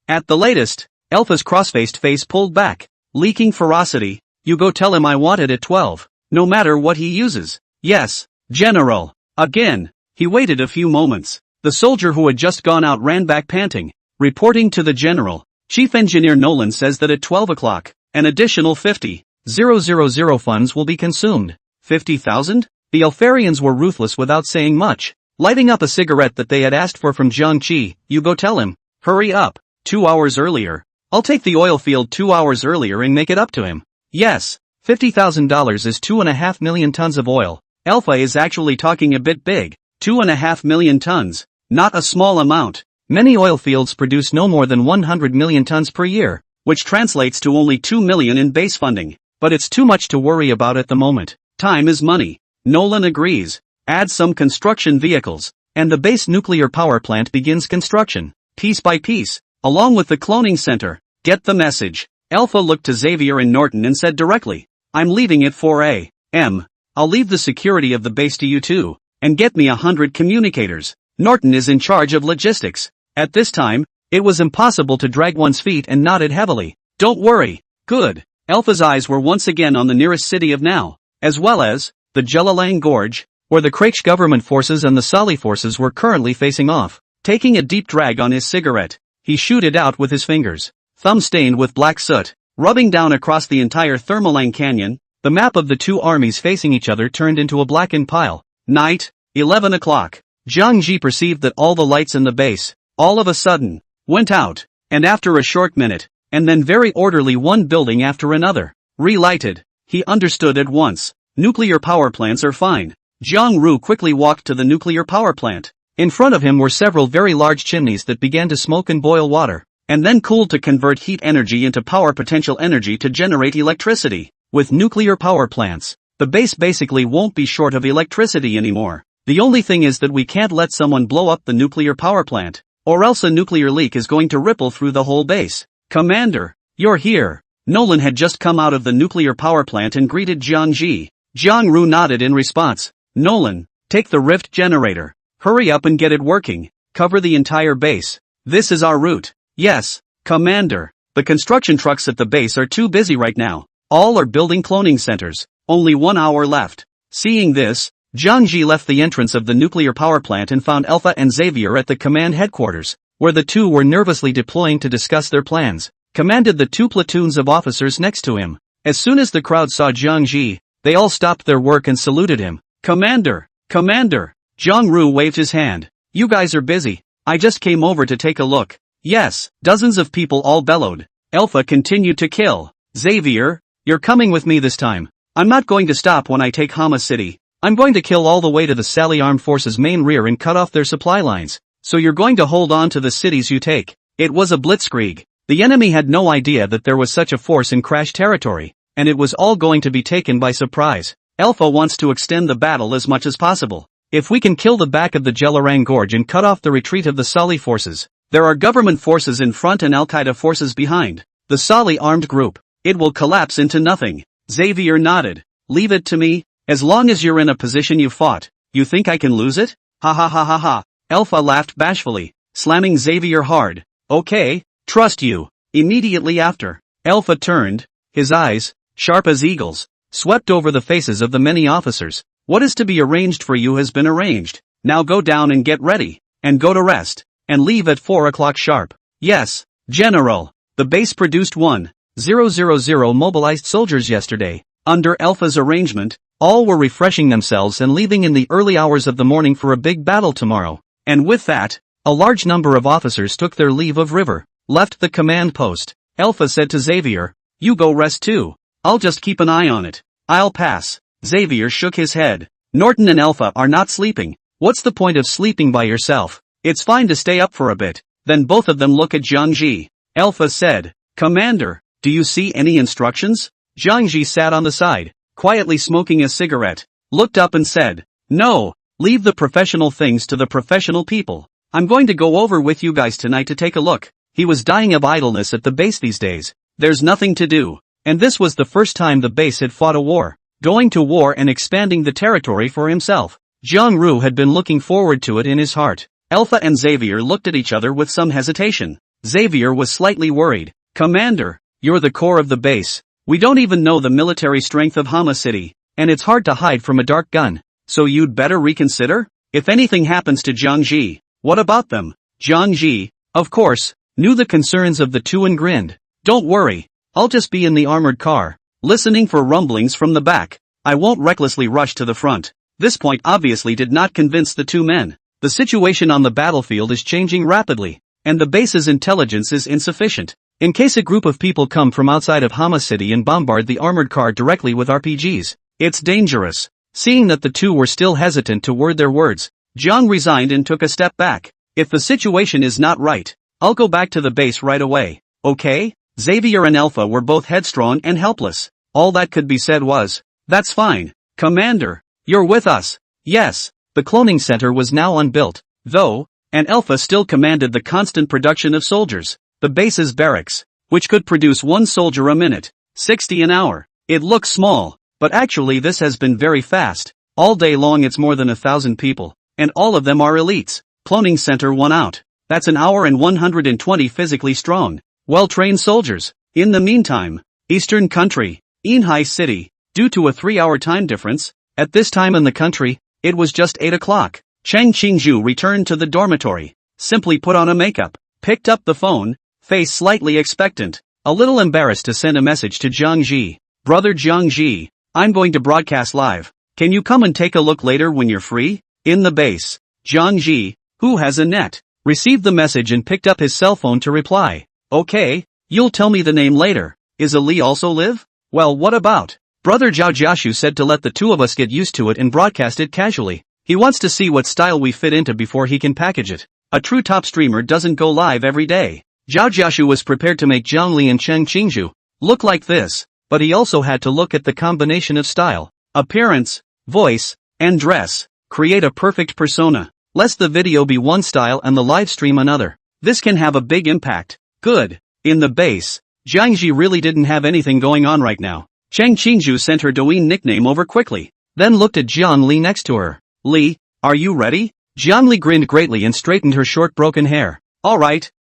[SPEAKER 1] At the latest. Alpha's cross-faced face pulled back, leaking ferocity. You go tell him I want it at 12, no matter what he uses. Yes, General. Again. He waited a few moments. The soldier who had just gone out ran back panting, reporting to the general. Chief Engineer Nolan says that at 12 o'clock, an additional 50,000 funds will be consumed. 50,000? The Alfarians were ruthless without saying much, lighting up a cigarette that they had asked for from Jiang Qi. You go tell him. Hurry up. 2 hours earlier. I'll take the oil field 2 hours earlier and make it up to him. Yes, $50,000 is 2.5 million tons of oil. Alpha is actually talking a bit big. 2.5 million tons. Not a small amount. Many oil fields produce no more than 100 million tons per year, which translates to only 2 million in base funding. But it's too much to worry about at the moment. Time is money. Nolan agrees. Add some construction vehicles, and the base nuclear power plant begins construction, piece by piece, along with the cloning center. Get the message. Alpha looked to Xavier and Norton and said directly, I'm leaving at 4 a.m. I'll leave the security of the base to you two, and get me 100 communicators. Norton is in charge of logistics. At this time, it was impossible to drag one's feet and nodded heavily. Don't worry. Good. Alpha's eyes were once again on the nearest city of Now, as well as the Jelalang Gorge, where the Kraksh government forces and the Sali forces were currently facing off. Taking a deep drag on his cigarette, he shooed it out with his fingers, thumb stained with black soot, rubbing down across the entire Thermalang Canyon. The map of the two armies facing each other turned into a blackened pile. Night, 11 o'clock. Zhang Ji perceived that all the lights in the base, all of a sudden, went out, and after a short minute, and then very orderly one building after another, relighted. He understood at once. Nuclear power plants are fine. Zhang Ru quickly walked to the nuclear power plant. In front of him were several very large chimneys that began to smoke and boil water, and then cooled to convert heat energy into power potential energy to generate electricity. With nuclear power plants, the base basically won't be short of electricity anymore. The only thing is that we can't let someone blow up the nuclear power plant, or else a nuclear leak is going to ripple through the whole base. Commander, you're here. Nolan had just come out of the nuclear power plant and greeted Zhang Ji. Zhang Ru nodded in response. Nolan, take the rift generator. Hurry up and get it working. Cover the entire base. This is our route. Yes, Commander. The construction trucks at the base are too busy right now. All are building cloning centers. Only 1 hour left. Seeing this, Zhang Ji left the entrance of the nuclear power plant and found Alpha and Xavier at the command headquarters, where the two were nervously deploying to discuss their plans. Commanded the two platoons of officers next to him. As soon as the crowd saw Zhang Ji, they all stopped their work and saluted him. Commander! Commander! Zhang Ru waved his hand. You guys are busy. I just came over to take a look. Yes, dozens of people all bellowed. Alpha continued to kill. Xavier, you're coming with me this time. I'm not going to stop when I take Hama City. I'm going to kill all the way to the Sali Armed Forces main rear and cut off their supply lines. So you're going to hold on to the cities you take. It was a blitzkrieg. The enemy had no idea that there was such a force in Crash territory, and it was all going to be taken by surprise. Alpha wants to extend the battle as much as possible. If we can kill the back of the Jelalang Gorge and cut off the retreat of the Sali forces, there are government forces in front and Al-Qaeda forces behind. The Sali armed group. It will collapse into nothing. Xavier nodded. Leave it to me. As long as you're in a position you fought, you think I can lose it? Ha ha ha ha ha. Alpha laughed bashfully, slamming Xavier hard. Okay, trust you. Immediately after, Alpha turned, his eyes, sharp as eagles, swept over the faces of the many officers. What is to be arranged for you has been arranged. Now go down and get ready, and go to rest, and leave at 4 o'clock sharp. Yes, General. The base produced 1,000 mobilized soldiers yesterday. Under Alpha's arrangement, all were refreshing themselves and leaving in the early hours of the morning for a big battle tomorrow. And with that, a large number of officers took their leave of River, left the command post. Alpha said to Xavier, you go rest too. I'll just keep an eye on it. I'll pass. Xavier shook his head. Norton and Alpha are not sleeping. What's the point of sleeping by yourself? It's fine to stay up for a bit. Then both of them look at Zhang Ji. Alpha said, Commander, do you see any instructions? Zhang Ji sat on the side, quietly smoking a cigarette, looked up and said, no, leave the professional things to the professional people. I'm going to go over with you guys tonight to take a look. He was dying of idleness at the base these days. There's nothing to do. And this was the first time the base had fought a war. Going to war and expanding the territory for himself. Zhang Ru had been looking forward to it in his heart. Alpha and Xavier looked at each other with some hesitation. Xavier was slightly worried. Commander, you're the core of the base. We don't even know the military strength of Hama City, and it's hard to hide from a dark gun. So you'd better reconsider? If anything happens to Zhang Ji, what about them? Zhang Ji, of course, knew the concerns of the two and grinned. Don't worry, I'll just be in the armored car, listening for rumblings from the back. I won't recklessly rush to the front. This point obviously did not convince the two men. The situation on the battlefield is changing rapidly, and the base's intelligence is insufficient. In case a group of people come from outside of Hama City and bombard the armored car directly with RPGs, it's dangerous. Seeing that the two were still hesitant to word their words, Zhang resigned and took a step back. If the situation is not right, I'll go back to the base right away. Okay? Xavier and Alpha were both headstrong and helpless. All that could be said was, that's fine. Commander, you're with us. Yes, the cloning center was now unbuilt, though, and Alpha still commanded the constant production of soldiers. The base's barracks, which could produce 1 soldier a minute, 60 an hour. It looks small, but actually this has been very fast. All day long it's more than 1,000 people, and all of them are elites. Cloning center 1 out. That's an hour and 120 physically strong, well-trained soldiers. In the meantime, Eastern country, Inhai City, due to a 3-hour time difference, at this time in the country, it was just 8 o'clock. Chang Qingju returned to the dormitory, simply put on a makeup, picked up the phone, face slightly expectant, a little embarrassed to send a message to Jiang Ji. Brother Jiang Ji, I'm going to broadcast live. Can you come and take a look later when you're free? In the base, Jiang Ji, who has a net, received the message and picked up his cell phone to reply. Okay, you'll tell me the name later. Is Ali also live? Well, what about? Brother Zhao Jiashu said to let the two of us get used to it and broadcast it casually. He wants to see what style we fit into before he can package it. A true top streamer doesn't go live every day. Zhao Jiashu was prepared to make Zhang Li and Cheng Qingju look like this, but he also had to look at the combination of style, appearance, voice, and dress, create a perfect persona. Lest the video be one style and the live stream another. This can have a big impact. Good. In the base, Jiang Ji really didn't have anything going on right now. Cheng Qingju sent her Douyin nickname over quickly, then looked at Jiang Li next to her. Li, are you ready? Jiang Li grinned greatly and straightened her short broken hair. Alright,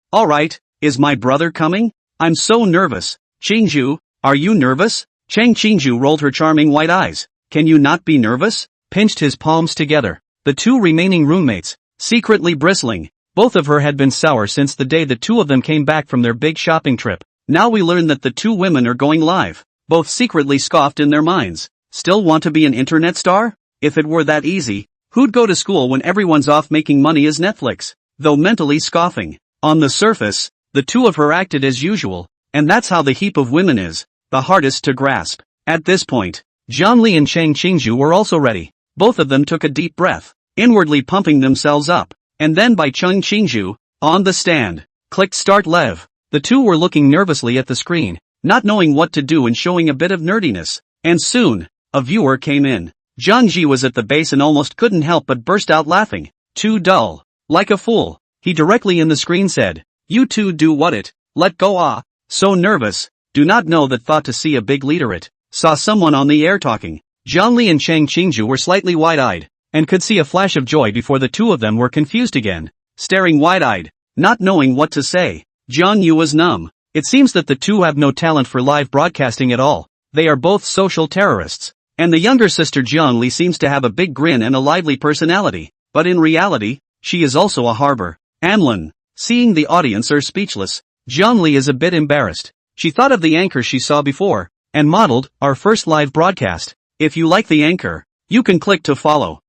[SPEAKER 1] is my brother coming? I'm so nervous. Qingju, are you nervous? Cheng Qingju rolled her charming white eyes. Can you not be nervous? Pinched his palms together. The two remaining roommates, secretly bristling. Both of her had been sour since the day the two of them came back from their big shopping trip. Now we learn that the two women are going live. Both secretly scoffed in their minds. Still want to be an internet star? If it were that easy, who'd go to school when everyone's off making money as Netflix? Though mentally scoffing. On the surface, the two of her acted as usual, and that's how the heap of women is, the hardest to grasp. At this point, Zhang Li and Cheng Qingju were also ready. Both of them took a deep breath, inwardly pumping themselves up, and then by Cheng Qingju, on the stand, clicked Start Lev. The two were looking nervously at the screen, not knowing what to do and showing a bit of nerdiness. And soon, a viewer came in. Jiang Ji was at the base and almost couldn't help but burst out laughing. Too dull. Like a fool. He directly in the screen said, you two do what it, let go ah. So nervous, do not know that thought to see a big leader it. Saw someone on the air talking. Zhang Li and Cheng Qingju were slightly wide-eyed, and could see a flash of joy before the two of them were confused again. Staring wide-eyed, not knowing what to say. Jiang Yu was numb. It seems that the two have no talent for live broadcasting at all. They are both social terrorists. And the younger sister Jiang Li seems to have a big grin and a lively personality, but in reality, she is also a harbor. Anlin, seeing the audience are speechless, Jiang Li is a bit embarrassed. She thought of the anchor she saw before, and modeled our first live broadcast. If you like the anchor, you can click to follow.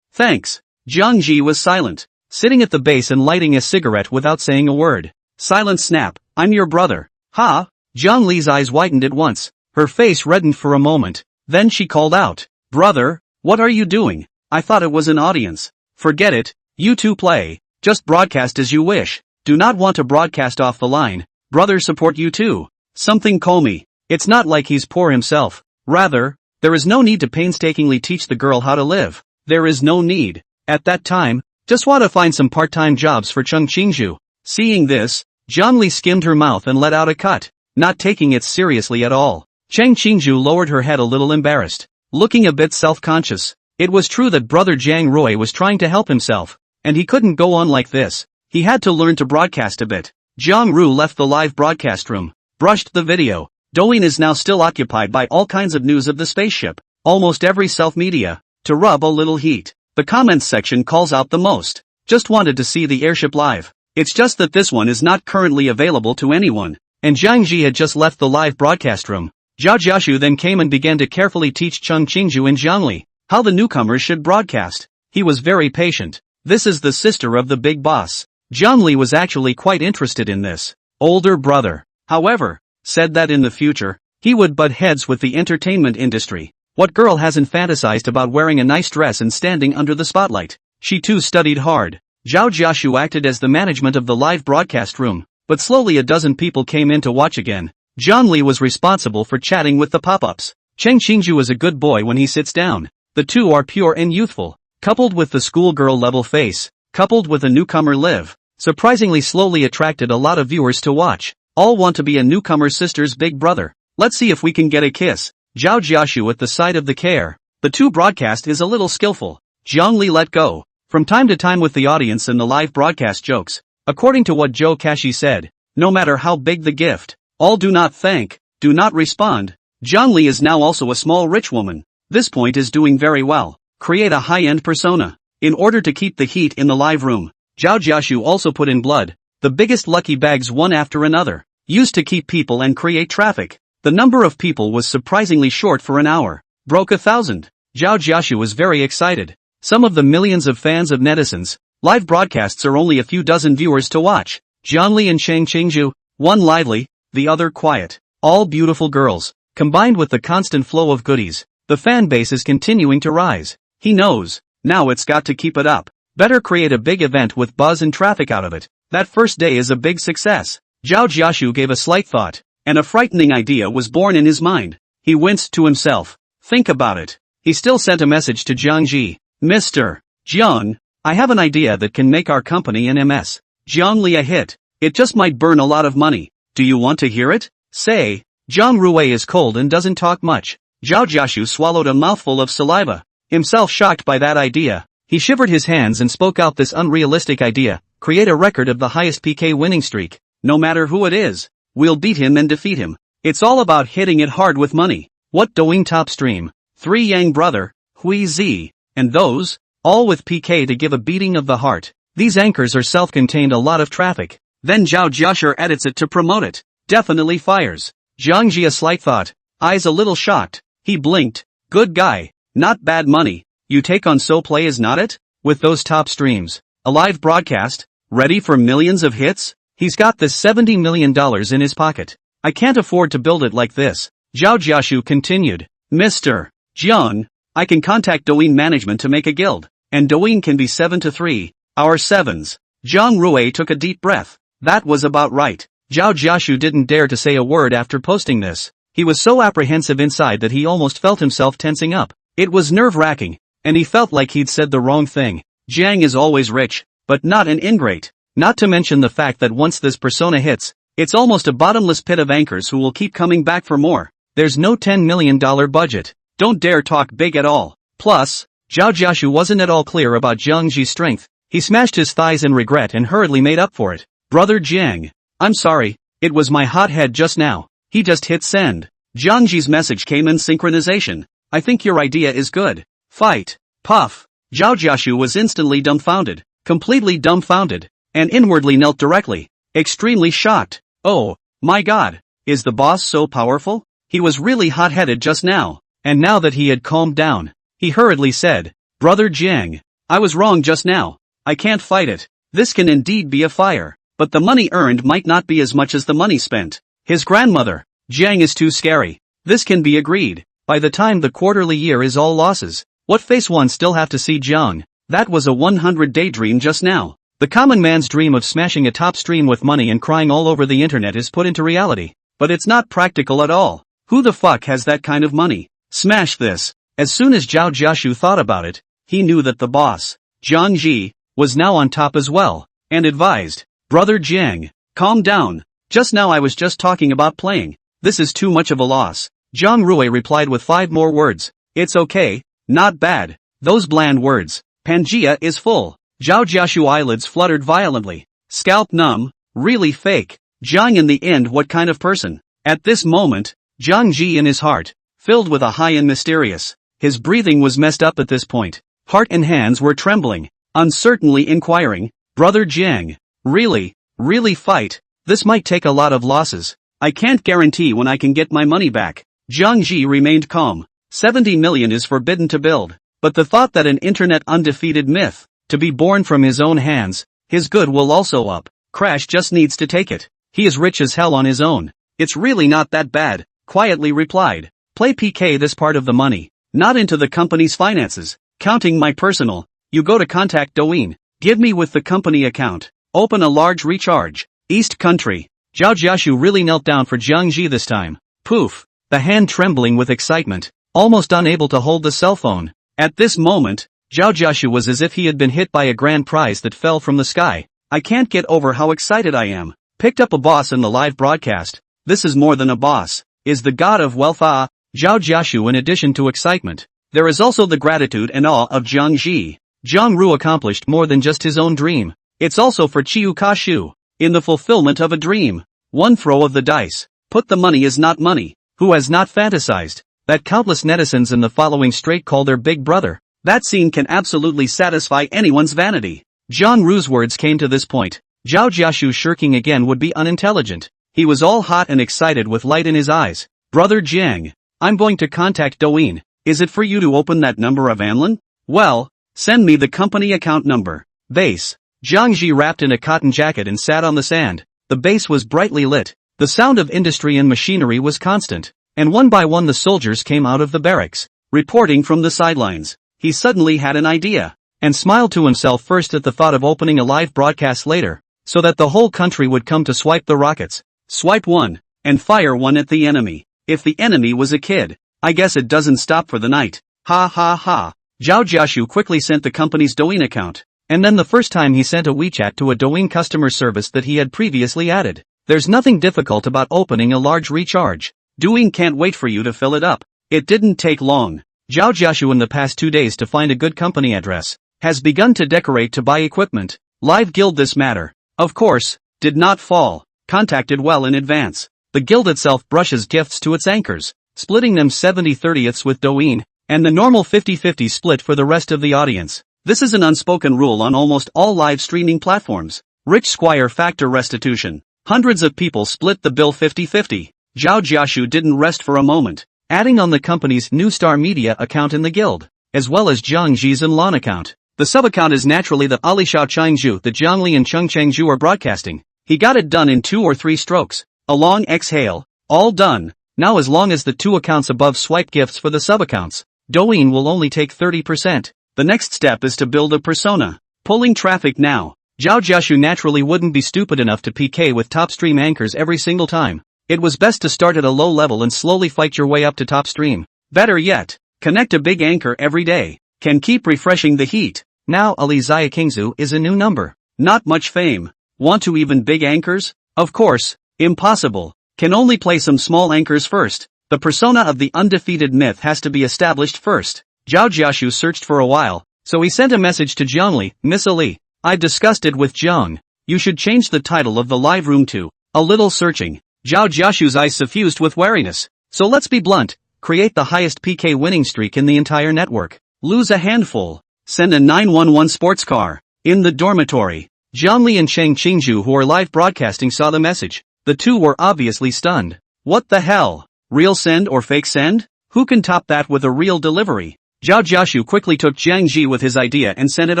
[SPEAKER 1] Thanks. Jiang Ji was silent, sitting at the base and lighting a cigarette without saying a word. Silent snap, I'm your brother. Ha! Jiang Li's eyes widened at once. Her face reddened for a moment. Then she called out, brother, what are you doing? I thought it was an audience. Forget it, you two play, just broadcast as you wish. Do not want to broadcast off the line. Brother support you too. Something call me. It's not like he's poor himself. Rather, there is no need to painstakingly teach the girl how to live. There is no need. At that time, just want to find some part-time jobs for Cheng Qingju. Seeing this, Zhang Li skimmed her mouth and let out a cut, not taking it seriously at all. Cheng Qingju lowered her head a little embarrassed, looking a bit self-conscious. It was true that brother Zhang Rui was trying to help himself, and he couldn't go on like this. He had to learn to broadcast a bit. Zhang Ru left the live broadcast room, brushed the video. Douyin is now still occupied by all kinds of news of the spaceship, almost every self-media, to rub a little heat. The comments section calls out the most. Just wanted to see the airship live. It's just that this one is not currently available to anyone. And Jiang Ji had just left the live broadcast room. Zhao Jiashu then came and began to carefully teach Cheng Qingju and Jiang Li how the newcomers should broadcast. He was very patient. This is the sister of the big boss. Jiang Li was actually quite interested in this older brother. However, said that in the future, he would butt heads with the entertainment industry. What girl hasn't fantasized about wearing a nice dress and standing under the spotlight? She too studied hard. Zhao Jiashu acted as the management of the live broadcast room, but slowly a dozen people came in to watch again. Jiang Li was responsible for chatting with the pop-ups. Cheng Qingju is a good boy when he sits down. The two are pure and youthful, coupled with the schoolgirl level face, coupled with a newcomer live, surprisingly slowly attracted a lot of viewers to watch. All want to be a newcomer's sister's big brother. Let's see if we can get a kiss. Zhao Jiashu at the side of the care. The two broadcast is a little skillful. Zhang Li let go. From time to time with the audience and the live broadcast jokes. According to what Zhou Kashi said, no matter how big the gift, all do not thank, do not respond. Zhang Li is now also a small rich woman. This point is doing very well. Create a high-end persona. In order to keep the heat in the live room, Zhao Jiashu also put in blood, the biggest lucky bags one after another, used to keep people and create traffic. The number of people was surprisingly short for an hour. Broke 1,000. Zhao Jiashu was very excited. Some of the millions of fans of netizens, live broadcasts are only a few dozen viewers to watch. Jianli and Shang Qingzhu, one lively, the other quiet. All beautiful girls. Combined with the constant flow of goodies, the fan base is continuing to rise. He knows, now it's got to keep it up. Better create a big event with buzz and traffic out of it. That first day is a big success. Zhao Jiashu gave a slight thought, and a frightening idea was born in his mind. He winced to himself. Think about it. He still sent a message to Jiang Ji. Mr. Jiang, I have an idea that can make our company an MS. Jiang Li a hit. It just might burn a lot of money. Do you want to hear it? Say. Zhang Rui is cold and doesn't talk much. Zhao Jiashu swallowed a mouthful of saliva. Himself shocked by that idea, he shivered his hands and spoke out this unrealistic idea. Create a record of the highest PK winning streak. No matter who it is, we'll beat him and defeat him. It's all about hitting it hard with money. What Douyin top stream? 3 Yang brother, Hui Zi, and those, all with PK to give a beating of the heart. These anchors are self-contained, a lot of traffic. Then Zhao Jiashu edits it to promote it. Definitely fires. Zhang Ji a slight thought, eyes a little shocked. He blinked. Good guy. Not bad money. You take on so play is not it? With those top streams, a live broadcast, ready for millions of hits? He's got this $70 million in his pocket. I can't afford to build it like this. Zhao Jiashu continued. Mr. Jiang, I can contact Douyin management to make a guild, and Douyin can be 7-3, our sevens. Zhang Rui took a deep breath. That was about right. Zhao Jiashu didn't dare to say a word after posting this. He was so apprehensive inside that he almost felt himself tensing up. It was nerve-wracking, and he felt like he'd said the wrong thing. Jiang is always rich, but not an ingrate. Not to mention the fact that once this persona hits, it's almost a bottomless pit of anchors who will keep coming back for more. There's no $10 million budget. Don't dare talk big at all. Plus, Zhao Jiashu wasn't at all clear about Jiang Ji's strength. He smashed his thighs in regret and hurriedly made up for it. Brother Jiang, I'm sorry, it was my hot head just now. He just hit send. Jiang Ji's message came in synchronization. I think your idea is good. Fight. Puff. Zhao Jiashu was instantly dumbfounded, completely dumbfounded, and inwardly knelt directly, extremely shocked. Oh, my God, is the boss so powerful? He was really hot-headed just now, and now that he had calmed down, he hurriedly said, Brother Jiang, I was wrong just now. I can't fight it. This can indeed be a fire, but the money earned might not be as much as the money spent. His grandmother, Jiang is too scary. This can be agreed. By the time the quarterly year is all losses, what face one still have to see Jiang? That was a 100-day dream just now. The common man's dream of smashing a top stream with money and crying all over the internet is put into reality. But it's not practical at all. Who the fuck has that kind of money? Smash this. As soon as Zhao Jiashu thought about it, he knew that the boss, Jiang Ji, was now on top as well, and advised, Brother Jiang, calm down. Just now I was just talking about playing. This is too much of a loss. Zhang Rui replied with 5 more words. It's okay, not bad. Those bland words. Pangea is full. Zhao Jiashu eyelids fluttered violently. Scalp numb, really fake. Jiang in the end, what kind of person? At this moment, Jiang Ji in his heart, filled with a high and mysterious. His breathing was messed up at this point. Heart and hands were trembling, uncertainly inquiring, Brother Jiang, really fight? This might take a lot of losses. I can't guarantee when I can get my money back. Jiang Ji remained calm. 70 million is forbidden to build, but the thought that an internet undefeated myth, to be born from his own hands, his good will also up. Crash just needs to take it. He is rich as hell on his own. It's really not that bad, quietly replied. Play PK this part of the money, not into the company's finances. Counting my personal. You go to contact Douyin. Give me with the company account. Open a large recharge. East Country. Zhao Jiashu really knelt down for Jiang Ji this time. Poof. The hand trembling with excitement, almost unable to hold the cell phone. At this moment, Zhao Jiashu was as if he had been hit by a grand prize that fell from the sky. I can't get over how excited I am. Picked up a boss in the live broadcast. This is more than a boss. Is the god of wealth Zhao Jiashu. In addition to excitement, there is also the gratitude and awe of Jiang Ji. Jiang Ru accomplished more than just his own dream. It's also for Chiu Ka Shu. In the fulfillment of a dream. One throw of the dice. Put the money is not money. Who has not fantasized that countless netizens in the following strait call their big brother? That scene can absolutely satisfy anyone's vanity. Jiang Ru's words came to this point. Zhao Jiashu shirking again would be unintelligent. He was all hot and excited with light in his eyes. Brother Jiang, I'm going to contact Douyin. Is it for you to open that number of Anlin? Well, send me the company account number. Base. Jiang Ji wrapped in a cotton jacket and sat on the sand. The base was brightly lit. The sound of industry and machinery was constant. And one by one the soldiers came out of the barracks, reporting from the sidelines. He suddenly had an idea, and smiled to himself first at the thought of opening a live broadcast later, so that the whole country would come to swipe the rockets. Swipe one, and fire one at the enemy. If the enemy was a kid, I guess it doesn't stop for the night. Ha ha ha. Zhao Jiashu quickly sent the company's Douyin account, and then the first time he sent a WeChat to a Douyin customer service that he had previously added. There's nothing difficult about opening a large recharge. Douyin can't wait for you to fill it up. It didn't take long. Zhao Jiashu in the past 2 days to find a good company address, has begun to decorate to buy equipment. Live Guild this matter, of course, did not fall. Contacted well in advance. The guild itself brushes gifts to its anchors, splitting them 70/30ths with Douyin, and the normal 50/50 split for the rest of the audience. This is an unspoken rule on almost all live streaming platforms. Rich Squire factor restitution. Hundreds of people split the bill 50/50. Zhao Jiashu didn't rest for a moment, adding on the company's New Star Media account in the guild, as well as Jiang Ji's and Lan account. The sub-account is naturally the Alishao Changzhu that Jiangli and Cheng Chengzhu are broadcasting. He got it done in 2 or 3 strokes. A long exhale. All done. Now as long as the 2 accounts above swipe gifts for the sub-accounts, Douyin will only take 30%. The next step is to build a persona. Pulling traffic now. Zhao Jiashu naturally wouldn't be stupid enough to PK with top stream anchors every single time. It was best to start at a low level and slowly fight your way up to top stream. Better yet, connect a big anchor every day. Can keep refreshing the heat. Now Ali Zia Kingzu is a new number. Not much fame. Want to even big anchors? Of course, impossible. Can only play some small anchors first. The persona of the undefeated myth has to be established first. Zhao Jiashu searched for a while, so he sent a message to Jiangli. Miss Ali, I've discussed it with Jiang. You should change the title of the live room to A Little Searching. Zhao Jiashu's eyes suffused with wariness. So let's be blunt. Create the highest PK winning streak in the entire network. Lose a handful. Send a 911 sports car. In the dormitory. Jiangli and Cheng Qingzhu who are live broadcasting saw the message. The two were obviously stunned. What the hell? Real send or fake send? Who can top that with a real delivery? Zhao Jiashu quickly took Jiang Ji with his idea and sent it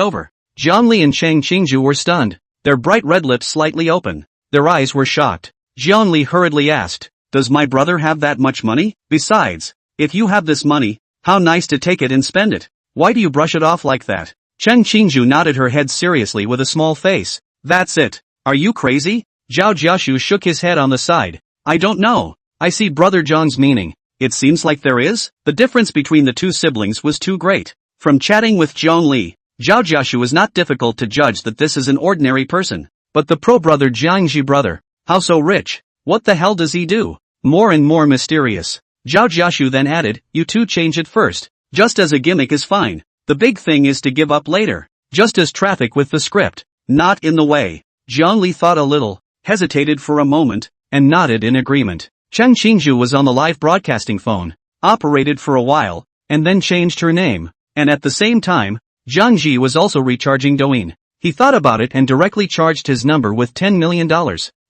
[SPEAKER 1] over. Jiangli and Cheng Qingzhu were stunned. Their bright red lips slightly open. Their eyes were shocked. Jiangli hurriedly asked, does my brother have that much money? Besides, if you have this money, how nice to take it and spend it. Why do you brush it off like that? Cheng Qingzhu nodded her head seriously with a small face. That's it. Are you crazy? Zhao Jiashu shook his head on the side. I don't know. I see brother Zhang's meaning. It seems like there is. The difference between the two siblings was too great. From chatting with Zhongli, Zhao Jiashu was not difficult to judge that this is an ordinary person. But the pro-brother Jiangji brother, how so rich? What the hell does he do? More and more mysterious. Zhao Jiashu then added, you two change it first. Just as a gimmick is fine. The big thing is to give up later. Just as traffic with the script. Not in the way. Zhongli thought a little, hesitated for a moment, and nodded in agreement. Cheng Qingzhu was on the live broadcasting phone, operated for a while, and then changed her name. And at the same time, Jiang Ji was also recharging Douyin. He thought about it and directly charged his number with $10 million.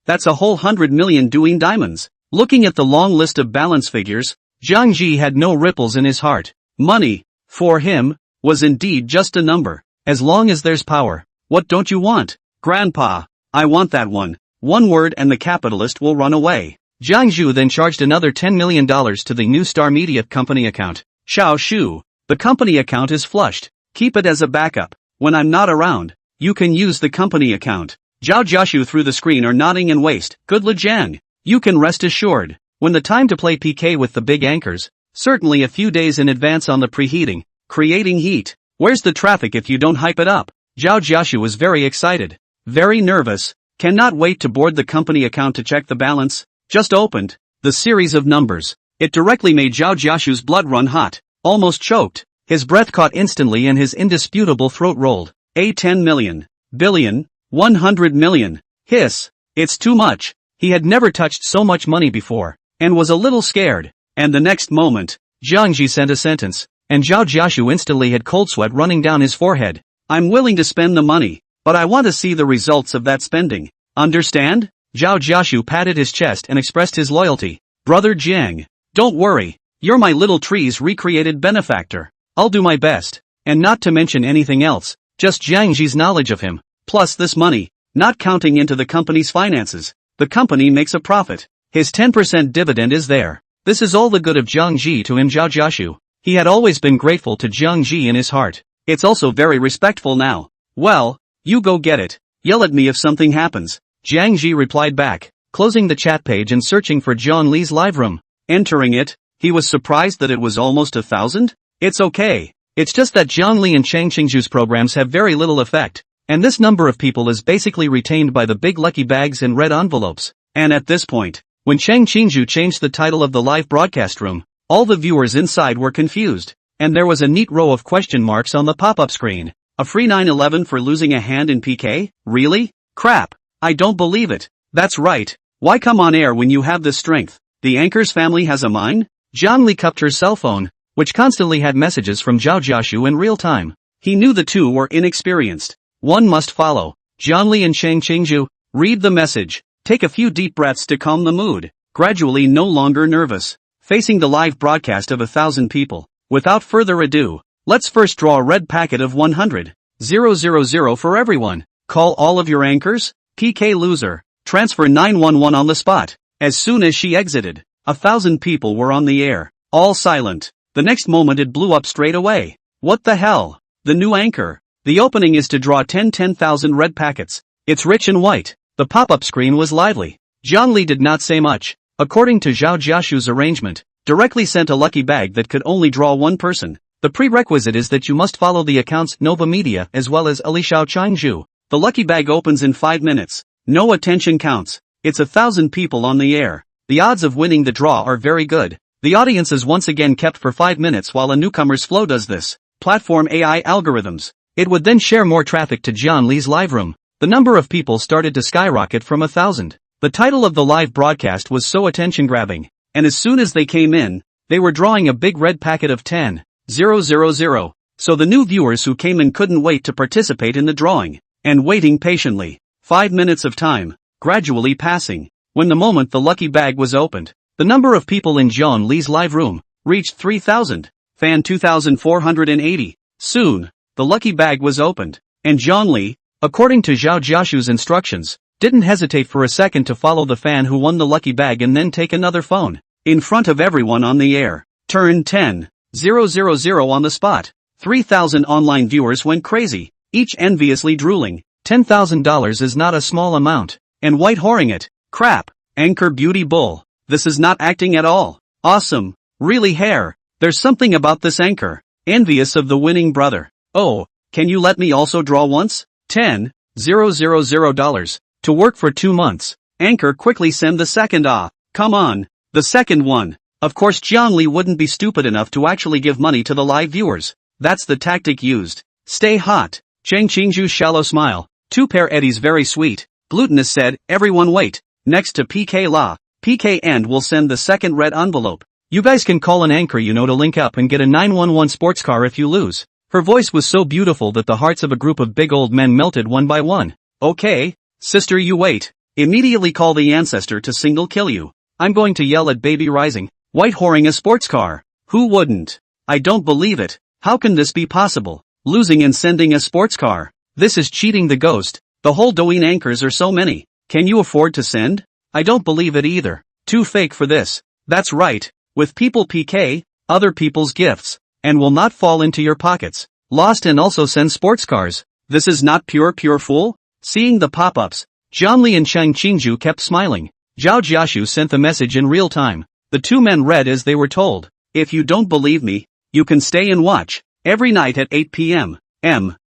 [SPEAKER 1] That's a whole 100 million Douyin diamonds. Looking at the long list of balance figures, Jiang Ji had no ripples in his heart. Money, for him, was indeed just a number. As long as there's power. What don't you want? Grandpa, I want that one. One word and the capitalist will run away. Jiang Zhu then charged another $10 million to the New Star Media company account. Xiao Shu. The company account is flushed. Keep it as a backup. When I'm not around, you can use the company account. Zhao Jiashu through the screen are nodding in waste. Good Lijiang. You can rest assured. When the time to play PK with the big anchors, certainly a few days in advance on the preheating, creating heat. Where's the traffic if you don't hype it up? Zhao Jiashu was very excited. Very nervous. Cannot wait to board the company account to check the balance. Just opened. The series of numbers. It directly made Zhao Jiashu's blood run hot. Almost choked. His breath caught instantly and his indisputable throat rolled. 10 million. Billion. 100 million. Hiss. It's too much. He had never touched so much money before, and was a little scared. And the next moment, Jiang Ji sent a sentence, and Zhao Jiashu instantly had cold sweat running down his forehead. I'm willing to spend the money, but I want to see the results of that spending. Understand? Zhao Jiashu patted his chest and expressed his loyalty. Brother Jiang, don't worry, you're my little tree's recreated benefactor. I'll do my best, and not to mention anything else, just Jiang Ji's knowledge of him, plus this money, not counting into the company's finances. The company makes a profit. His 10% dividend is there. This is all the good of Jiang Ji to him. Zhao Jiashu. He had always been grateful to Jiang Ji in his heart. It's also very respectful now. Well, you go get it. Yell at me if something happens. Jiang Ji replied back, closing the chat page and searching for John Lee's live room. Entering it, he was surprised that it was almost 1,000. It's okay. It's just that Zhang Li and Chang Qingzhu's programs have very little effect, and this number of people is basically retained by the big lucky bags and red envelopes. And at this point, when Chang Qingzhu changed the title of the live broadcast room, all the viewers inside were confused, and there was a neat row of question marks on the pop-up screen. A free 9/11 for losing a hand in PK? Really? Crap. I don't believe it. That's right. Why come on air when you have this strength? The anchor's family has a mind? Zhang Li cupped her cell phone, which constantly had messages from Zhao Jiashu in real time. He knew the two were inexperienced. One must follow. Zhang Li and Chang Qingzhu, read the message. Take a few deep breaths to calm the mood. Gradually no longer nervous. Facing the live broadcast of 1,000 people. Without further ado, let's first draw a red packet of 100,000 for everyone. Call all of your anchors. PK loser. Transfer 911 on the spot. As soon as she exited, 1,000 people were on the air. All silent. The next moment it blew up straight away. What the hell? The new anchor. The opening is to draw 10,000 red packets. It's rich and white. The pop-up screen was lively. Zhang Li did not say much. According to Zhao Jiashu's arrangement, directly sent a lucky bag that could only draw one person. The prerequisite is that you must follow the accounts Nova Media as well as Alishao Changzhu. The lucky bag opens in 5 minutes. No attention counts. It's 1,000 people on the air. The odds of winning the draw are very good. The audience is once again kept for 5 minutes while a newcomer's flow does this. Platform AI algorithms. It would then share more traffic to John Lee's live room. The number of people started to skyrocket from 1,000. The title of the live broadcast was so attention-grabbing, and as soon as they came in, they were drawing a big red packet of 10,000. So the new viewers who came in couldn't wait to participate in the drawing, and waiting patiently. 5 minutes of time, gradually passing. When the moment the lucky bag was opened, the number of people in John Lee's live room reached 3,000. Fan 2,480. Soon, the lucky bag was opened, and John Lee, according to Zhao Jiashu's instructions, didn't hesitate for a second to follow the fan who won the lucky bag and then take another phone. In front of everyone on the air. Turn 10,000 on the spot. 3,000 online viewers went crazy, each enviously drooling. $10,000 is not a small amount. And white whoring it. Crap. Anchor beauty bull. This is not acting at all. Awesome. Really hair. There's something about this anchor. Envious of the winning brother. Oh, can you let me also draw once? $10,000. To work for 2 months. Anchor quickly send the second off. Come on. The second one. Of course Jiang Li wouldn't be stupid enough to actually give money to the live viewers. That's the tactic used. Stay hot. Chang Qingzhu's shallow smile. 2 pair eddies very sweet. Glutinous said, everyone wait. Next to PK La. PK and will send the second red envelope. You guys can call an anchor to link up and get a 911 sports car if you lose. Her voice was so beautiful that the hearts of a group of big old men melted one by one. Okay, sister you wait. Immediately call the ancestor to single kill you. I'm going to yell at baby rising. White whoring a sports car. Who wouldn't? I don't believe it. How can this be possible? Losing and sending a sports car. This is cheating the ghost. The whole Douyin anchors are so many. Can you afford to send? I don't believe it either. Too fake for this. That's right. With people PK, other people's gifts, and will not fall into your pockets. Lost and also send sports cars. This is not pure fool? Seeing the pop-ups, John Li and Chang Qingzhu kept smiling. Zhao Jiashu sent the message in real time. The 2 men read as they were told. If you don't believe me, you can stay and watch. Every night at 8 p.m.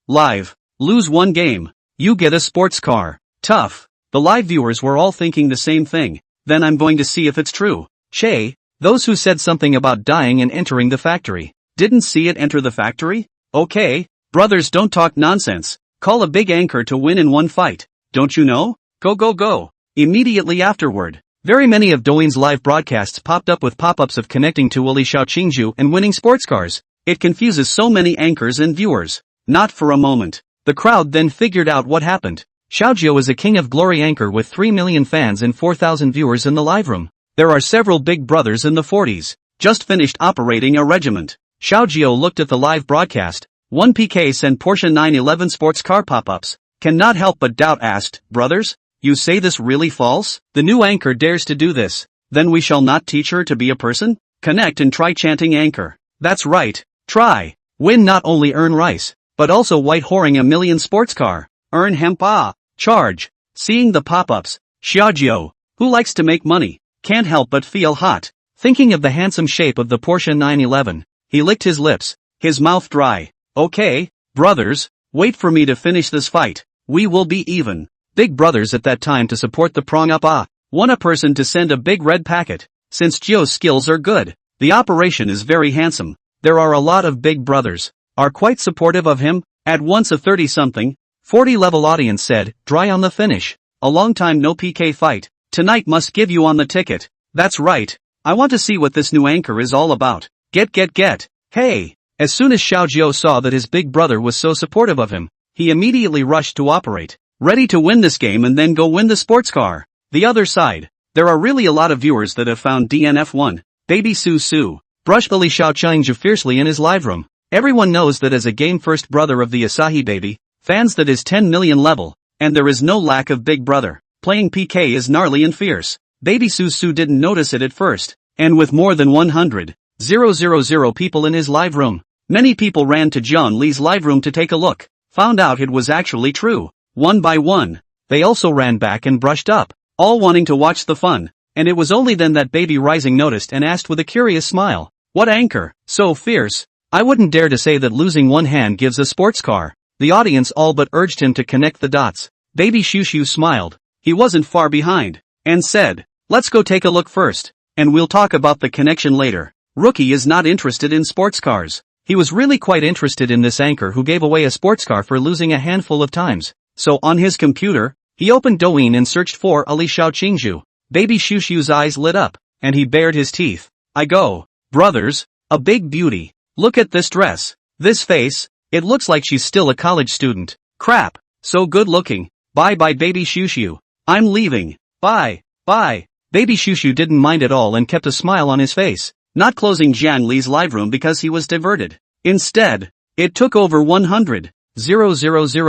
[SPEAKER 1] live. Lose 1 game. You get a sports car. Tough. The live viewers were all thinking the same thing. Then I'm going to see if it's true. Shay, those who said something about dying and entering the factory. Didn't see it enter the factory? Okay, brothers, don't talk nonsense. Call a big anchor to win in one fight. Don't you know? Go go go. Immediately afterward, very many of Douyin's live broadcasts popped up with pop-ups of connecting to Wili Xiaoqingzhu and winning sports cars. It confuses so many anchors and viewers. Not for a moment. The crowd then figured out what happened. Xiaojiu is a King of Glory anchor with 3 million fans and 4,000 viewers in the live room. There are several big brothers in the 40s. Just finished operating a regiment. Xiaojiu looked at the live broadcast. 1 PK sent Porsche 911 sports car pop-ups. Cannot help but doubt, asked, brothers? You say this really false? The new anchor dares to do this. Then we shall not teach her to be a person? Connect and try chanting anchor. That's right. Try. Win, not only earn rice, but also white whoring a million sports car. Earn hempa. Charge. Seeing the pop-ups, Xiaojiu, who likes to make money, can't help but feel hot. Thinking of the handsome shape of the Porsche 911, he licked his lips, his mouth dry. Okay, brothers, wait for me to finish this fight. We will be even. Big brothers at that time to support the prong up want a person to send a big red packet. Since Jio's skills are good, the operation is very handsome. There are a lot of big brothers, are quite supportive of him. At once a 30-something, 40-level audience said, dry on the finish. A long time no PK fight. Tonight must give you on the ticket. That's right. I want to see what this new anchor is all about. Get. Hey! As soon as Xiaojiu saw that his big brother was so supportive of him, he immediately rushed to operate. Ready to win this game and then go win the sports car. The other side. There are really a lot of viewers that have found DNF1. Baby Su brushed Wili Xiaoqingzhu fiercely in his live room. Everyone knows that as a game first brother of the Asahi baby, fans that is 10 million level, and there is no lack of big brother. Playing PK is gnarly and fierce. Baby Su didn't notice it at first, and with more than 100,000 people in his live room, many people ran to John Lee's live room to take a look, found out it was actually true. One by one, they also ran back and brushed up, all wanting to watch the fun, and it was only then that Baby Rising noticed and asked with a curious smile, what anchor, so fierce? I wouldn't dare to say that losing one hand gives a sports car. The audience all but urged him to connect the dots. Baby Shushu smiled, he wasn't far behind, and said, let's go take a look first, and we'll talk about the connection later. Rookie is not interested in sports cars. He was really quite interested in this anchor who gave away a sports car for losing a handful of times. So on his computer, he opened Douyin and searched for Wili Xiaoqingzhu. Baby Shushu's eyes lit up, and he bared his teeth. I go, brothers, a big beauty. Look at this dress. This face, it looks like she's still a college student. Crap, so good looking. Bye Baby Shushu. I'm leaving. Bye. Baby Shushu didn't mind at all and kept a smile on his face, not closing Jian Li's live room because he was diverted. Instead, it took over 100,000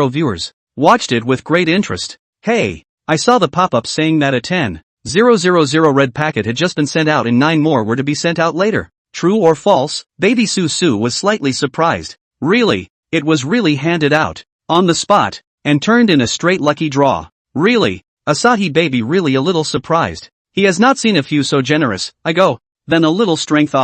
[SPEAKER 1] viewers. Watched it with great interest. Hey, I saw the pop-up saying that a 10,000 red packet had just been sent out and 9 more were to be sent out later. True or false? Baby Su was slightly surprised. Really, it was really handed out, on the spot, and turned in a straight lucky draw. Really, Asahi baby really a little surprised. He has not seen a few so generous. I go, then a little strength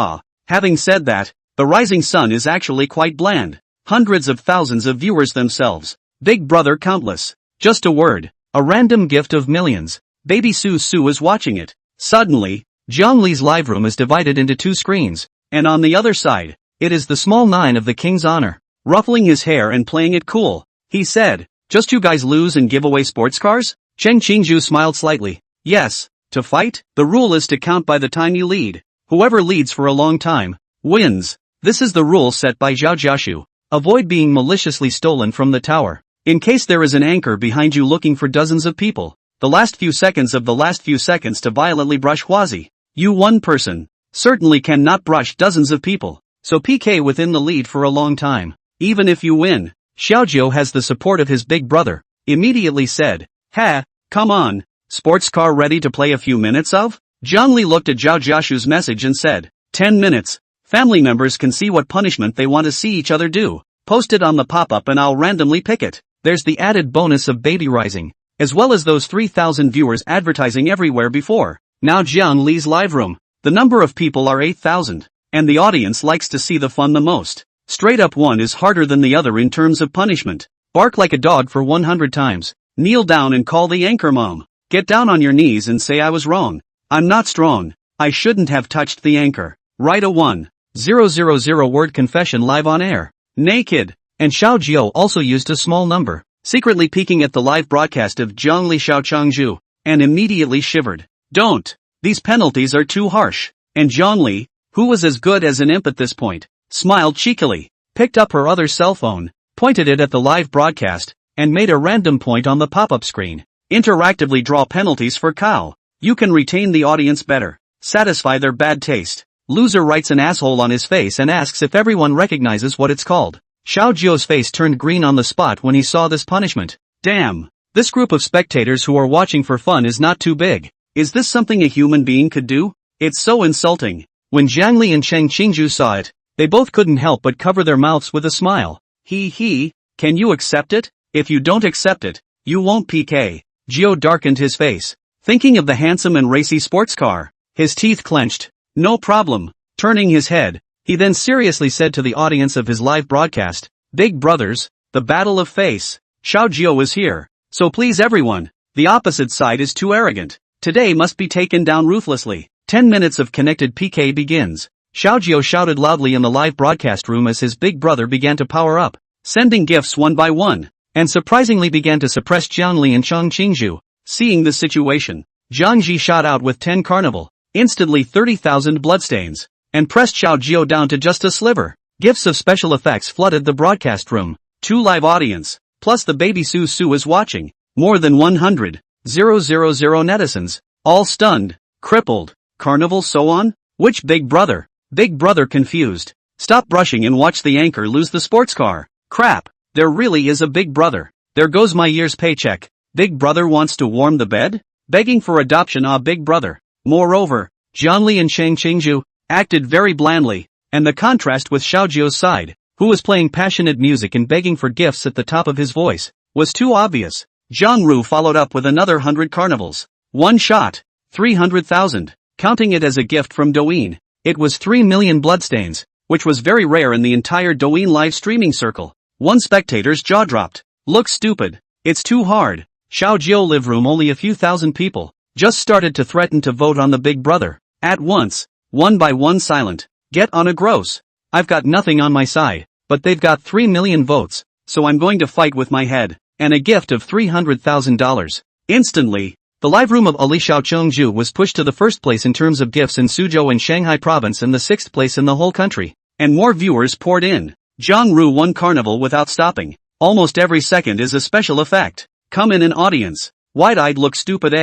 [SPEAKER 1] Having said that, the rising sun is actually quite bland. Hundreds of thousands of viewers themselves. Big brother countless. Just a word. A random gift of millions. Baby Su is watching it. Suddenly, Jiang Li's live room is divided into 2 screens, and on the other side, it is the small 9 of the king's honor. Ruffling his hair and playing it cool, he said, just you guys lose and give away sports cars? Cheng Qingzhu smiled slightly. Yes, to fight? The rule is to count by the time you lead. Whoever leads for a long time, wins. This is the rule set by Zhao Jiashu. Avoid being maliciously stolen from the tower. In case there is an anchor behind you looking for dozens of people, the last few seconds to violently brush Huazi. You one person, certainly cannot brush dozens of people, so PK within the lead for a long time. Even if you win, Xiaojiu has the support of his big brother, immediately said, come on, sports car ready to play a few minutes of? Zhang Li looked at Zhao Jiashu's message and said, 10 minutes. Family members can see what punishment they want to see each other do. Post it on the pop-up and I'll randomly pick it. There's the added bonus of Baby Rising, as well as those 3,000 viewers advertising everywhere before. Now Jiang Li's live room, the number of people are 8,000, and the audience likes to see the fun the most. Straight up one is harder than the other in terms of punishment. Bark like a dog for 100 times. Kneel down and call the anchor mom. Get down on your knees and say I was wrong. I'm not strong. I shouldn't have touched the anchor. Write a 1,000 word confession live on air. Naked. And Xiao Jiao also used a small number, secretly peeking at the live broadcast of Zhongli Xiaochangzhu, and immediately shivered. Don't. These penalties are too harsh. And Zhongli, who was as good as an imp at this point, smiled cheekily, picked up her other cell phone, pointed it at the live broadcast, and made a random point on the pop-up screen. Interactively draw penalties for Kao. You can retain the audience better. Satisfy their bad taste. Loser writes an asshole on his face and asks if everyone recognizes what it's called. Xiao Jiao's face turned green on the spot when he saw this punishment. Damn. This group of spectators who are watching for fun is not too big. Is this something a human being could do? It's so insulting. When Zhang Li and Cheng Qingzhu saw it, they both couldn't help but cover their mouths with a smile. Can you accept it? If you don't accept it, you won't PK. Jiao darkened his face, thinking of the handsome and racy sports car. His teeth clenched. No problem. Turning his head, he then seriously said to the audience of his live broadcast, Big brothers, the battle of face. Xiao Jiao is here. So please everyone, the opposite side is too arrogant. Today must be taken down ruthlessly. 10 minutes of connected PK begins. Xiao Jiao shouted loudly in the live broadcast room as his big brother began to power up, sending gifts one by one, and surprisingly began to suppress Zhang Li and Cheng Qingzhu. Seeing the situation, Zhang Ji shot out with 10 carnival. Instantly 30,000 bloodstains, and pressed Xiao Jiao down to just a sliver. Gifts of special effects flooded the broadcast room. 2 live audience, plus the baby Su Su is watching. More than 100,000 netizens, all stunned, crippled, carnival so on? Which big brother? Big brother confused. Stop brushing and watch the anchor lose the sports car. Crap, there really is a big brother. There goes my year's paycheck. Big brother wants to warm the bed? Begging for adoption big brother. Moreover, Zhongli and Cheng Qingzhu acted very blandly, and the contrast with Xiao Jiao's side, who was playing passionate music and begging for gifts at the top of his voice, was too obvious. Zhang Ru followed up with another 100 carnivals. One shot, 300,000, counting it as a gift from Douyin. It was 3 million bloodstains, which was very rare in the entire Douyin live streaming circle. One spectator's jaw dropped. Look stupid. It's too hard. Xiao Jiao live room only a few thousand people. Just started to threaten to vote on the big brother. At once, one by one silent. Get on a gross. I've got nothing on my side, but they've got 3 million votes, so I'm going to fight with my head, and a gift of $300,000. Instantly, the live room of Ali Xiaochengzhu was pushed to the first place in terms of gifts in Suzhou and Shanghai province and the 6th place in the whole country. And more viewers poured in. Zhang Ru won carnival without stopping. Almost every second is a special effect. Come in an audience. Wide-eyed look stupid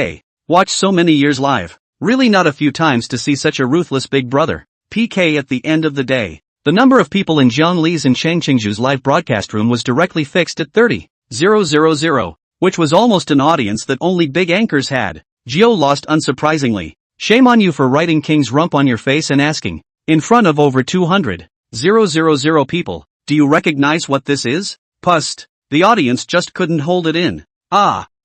[SPEAKER 1] Watch so many years live. Really not a few times to see such a ruthless big brother. PK at the end of the day. The number of people in Zhang Li's and Cheng Qingzhu's live broadcast room was directly fixed at 30,000, which was almost an audience that only big anchors had. Jiao lost unsurprisingly. Shame on you for writing King's rump on your face and asking, in front of over 200,000 people, do you recognize what this is? Pust. The audience just couldn't hold it in.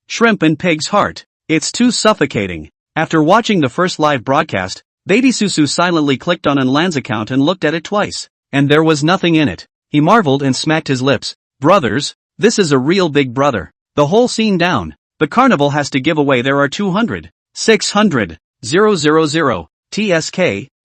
[SPEAKER 1] Shrimp and pig's heart. It's too suffocating. After watching the first live broadcast, Baby Susu silently clicked on Anlan's account and looked at it twice. And there was nothing in it. He marveled and smacked his lips. Brothers, this is a real big brother. The whole scene down. The carnival has to give away there are 200, 600, 000, TSK,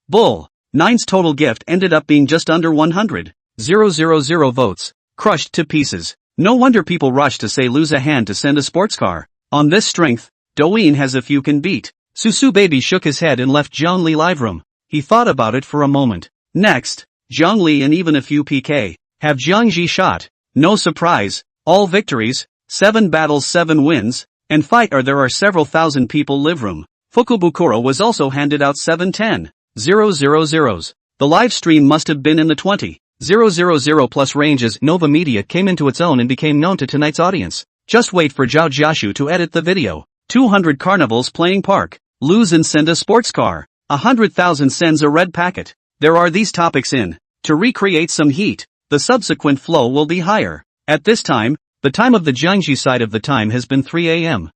[SPEAKER 1] bull. Nine's total gift ended up being just under 100, 000 votes. Crushed to pieces. No wonder people rush to say lose a hand to send a sports car. On this strength, Douyin has a few can beat. Susu baby shook his head and left Zhang Li live room. He thought about it for a moment. Next, Zhang Li and even a few PK. Have Zhang Ji shot. No surprise. All victories, 7 battles 7 wins, and fight there are several thousand people live room. Fukubukuro was also handed out 710, 000s. The live stream must have been in the 20,000 plus range as Nova Media came into its own and became known to tonight's audience. Just wait for Zhao Jiashu to edit the video. 200 carnivals playing park. Lose and send a sports car. 100,000 sends a red packet. There are these topics in. To recreate some heat, the subsequent flow will be higher. At this time, the time of the Jiangxi side of the time has been 3 a.m.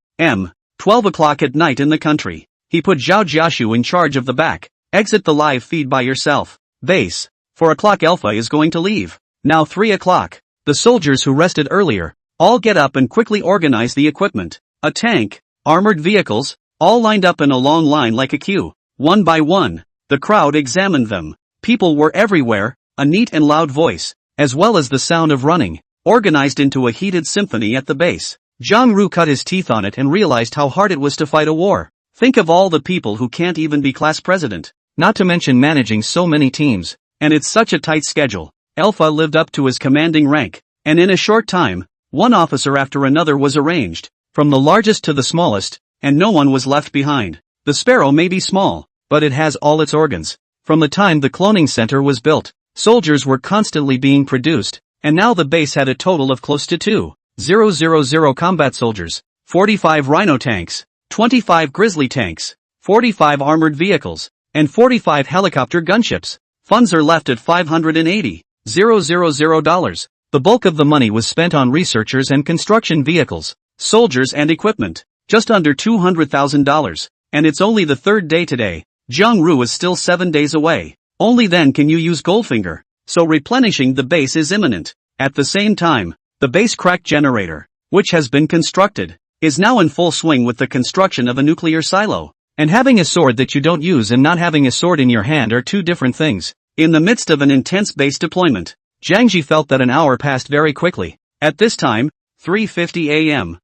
[SPEAKER 1] 12 o'clock at night in the country. He put Zhao Jiashu in charge of the back. Exit the live feed by yourself. Base. 4 o'clock Alpha is going to leave. Now 3 o'clock. The soldiers who rested earlier all get up and quickly organize the equipment. A tank, armored vehicles, all lined up in a long line like a queue. One by one, the crowd examined them. People were everywhere, a neat and loud voice, as well as the sound of running, organized into a heated symphony at the base. Zhang Ru cut his teeth on it and realized how hard it was to fight a war. Think of all the people who can't even be class president, not to mention managing so many teams. And it's such a tight schedule. Alpha lived up to his commanding rank, and in a short time, one officer after another was arranged, from the largest to the smallest, and no one was left behind. The sparrow may be small, but it has all its organs. From the time the cloning center was built, soldiers were constantly being produced, and now the base had a total of close to 2,000 combat soldiers, 45 rhino tanks, 25 grizzly tanks, 45 armored vehicles, and 45 helicopter gunships. Funds are left at $580,000. The bulk of the money was spent on researchers and construction vehicles, soldiers and equipment, just under $200,000. And it's only the third day today. Zhang Ru is still 7 days away. Only then can you use Goldfinger. So replenishing the base is imminent. At the same time, the base crack generator, which has been constructed, is now in full swing with the construction of a nuclear silo. And having a sword that you don't use and not having a sword in your hand are two different things. In the midst of an intense base deployment, Zhang Ji felt that an hour passed very quickly. At this time, 3:50 a.m.,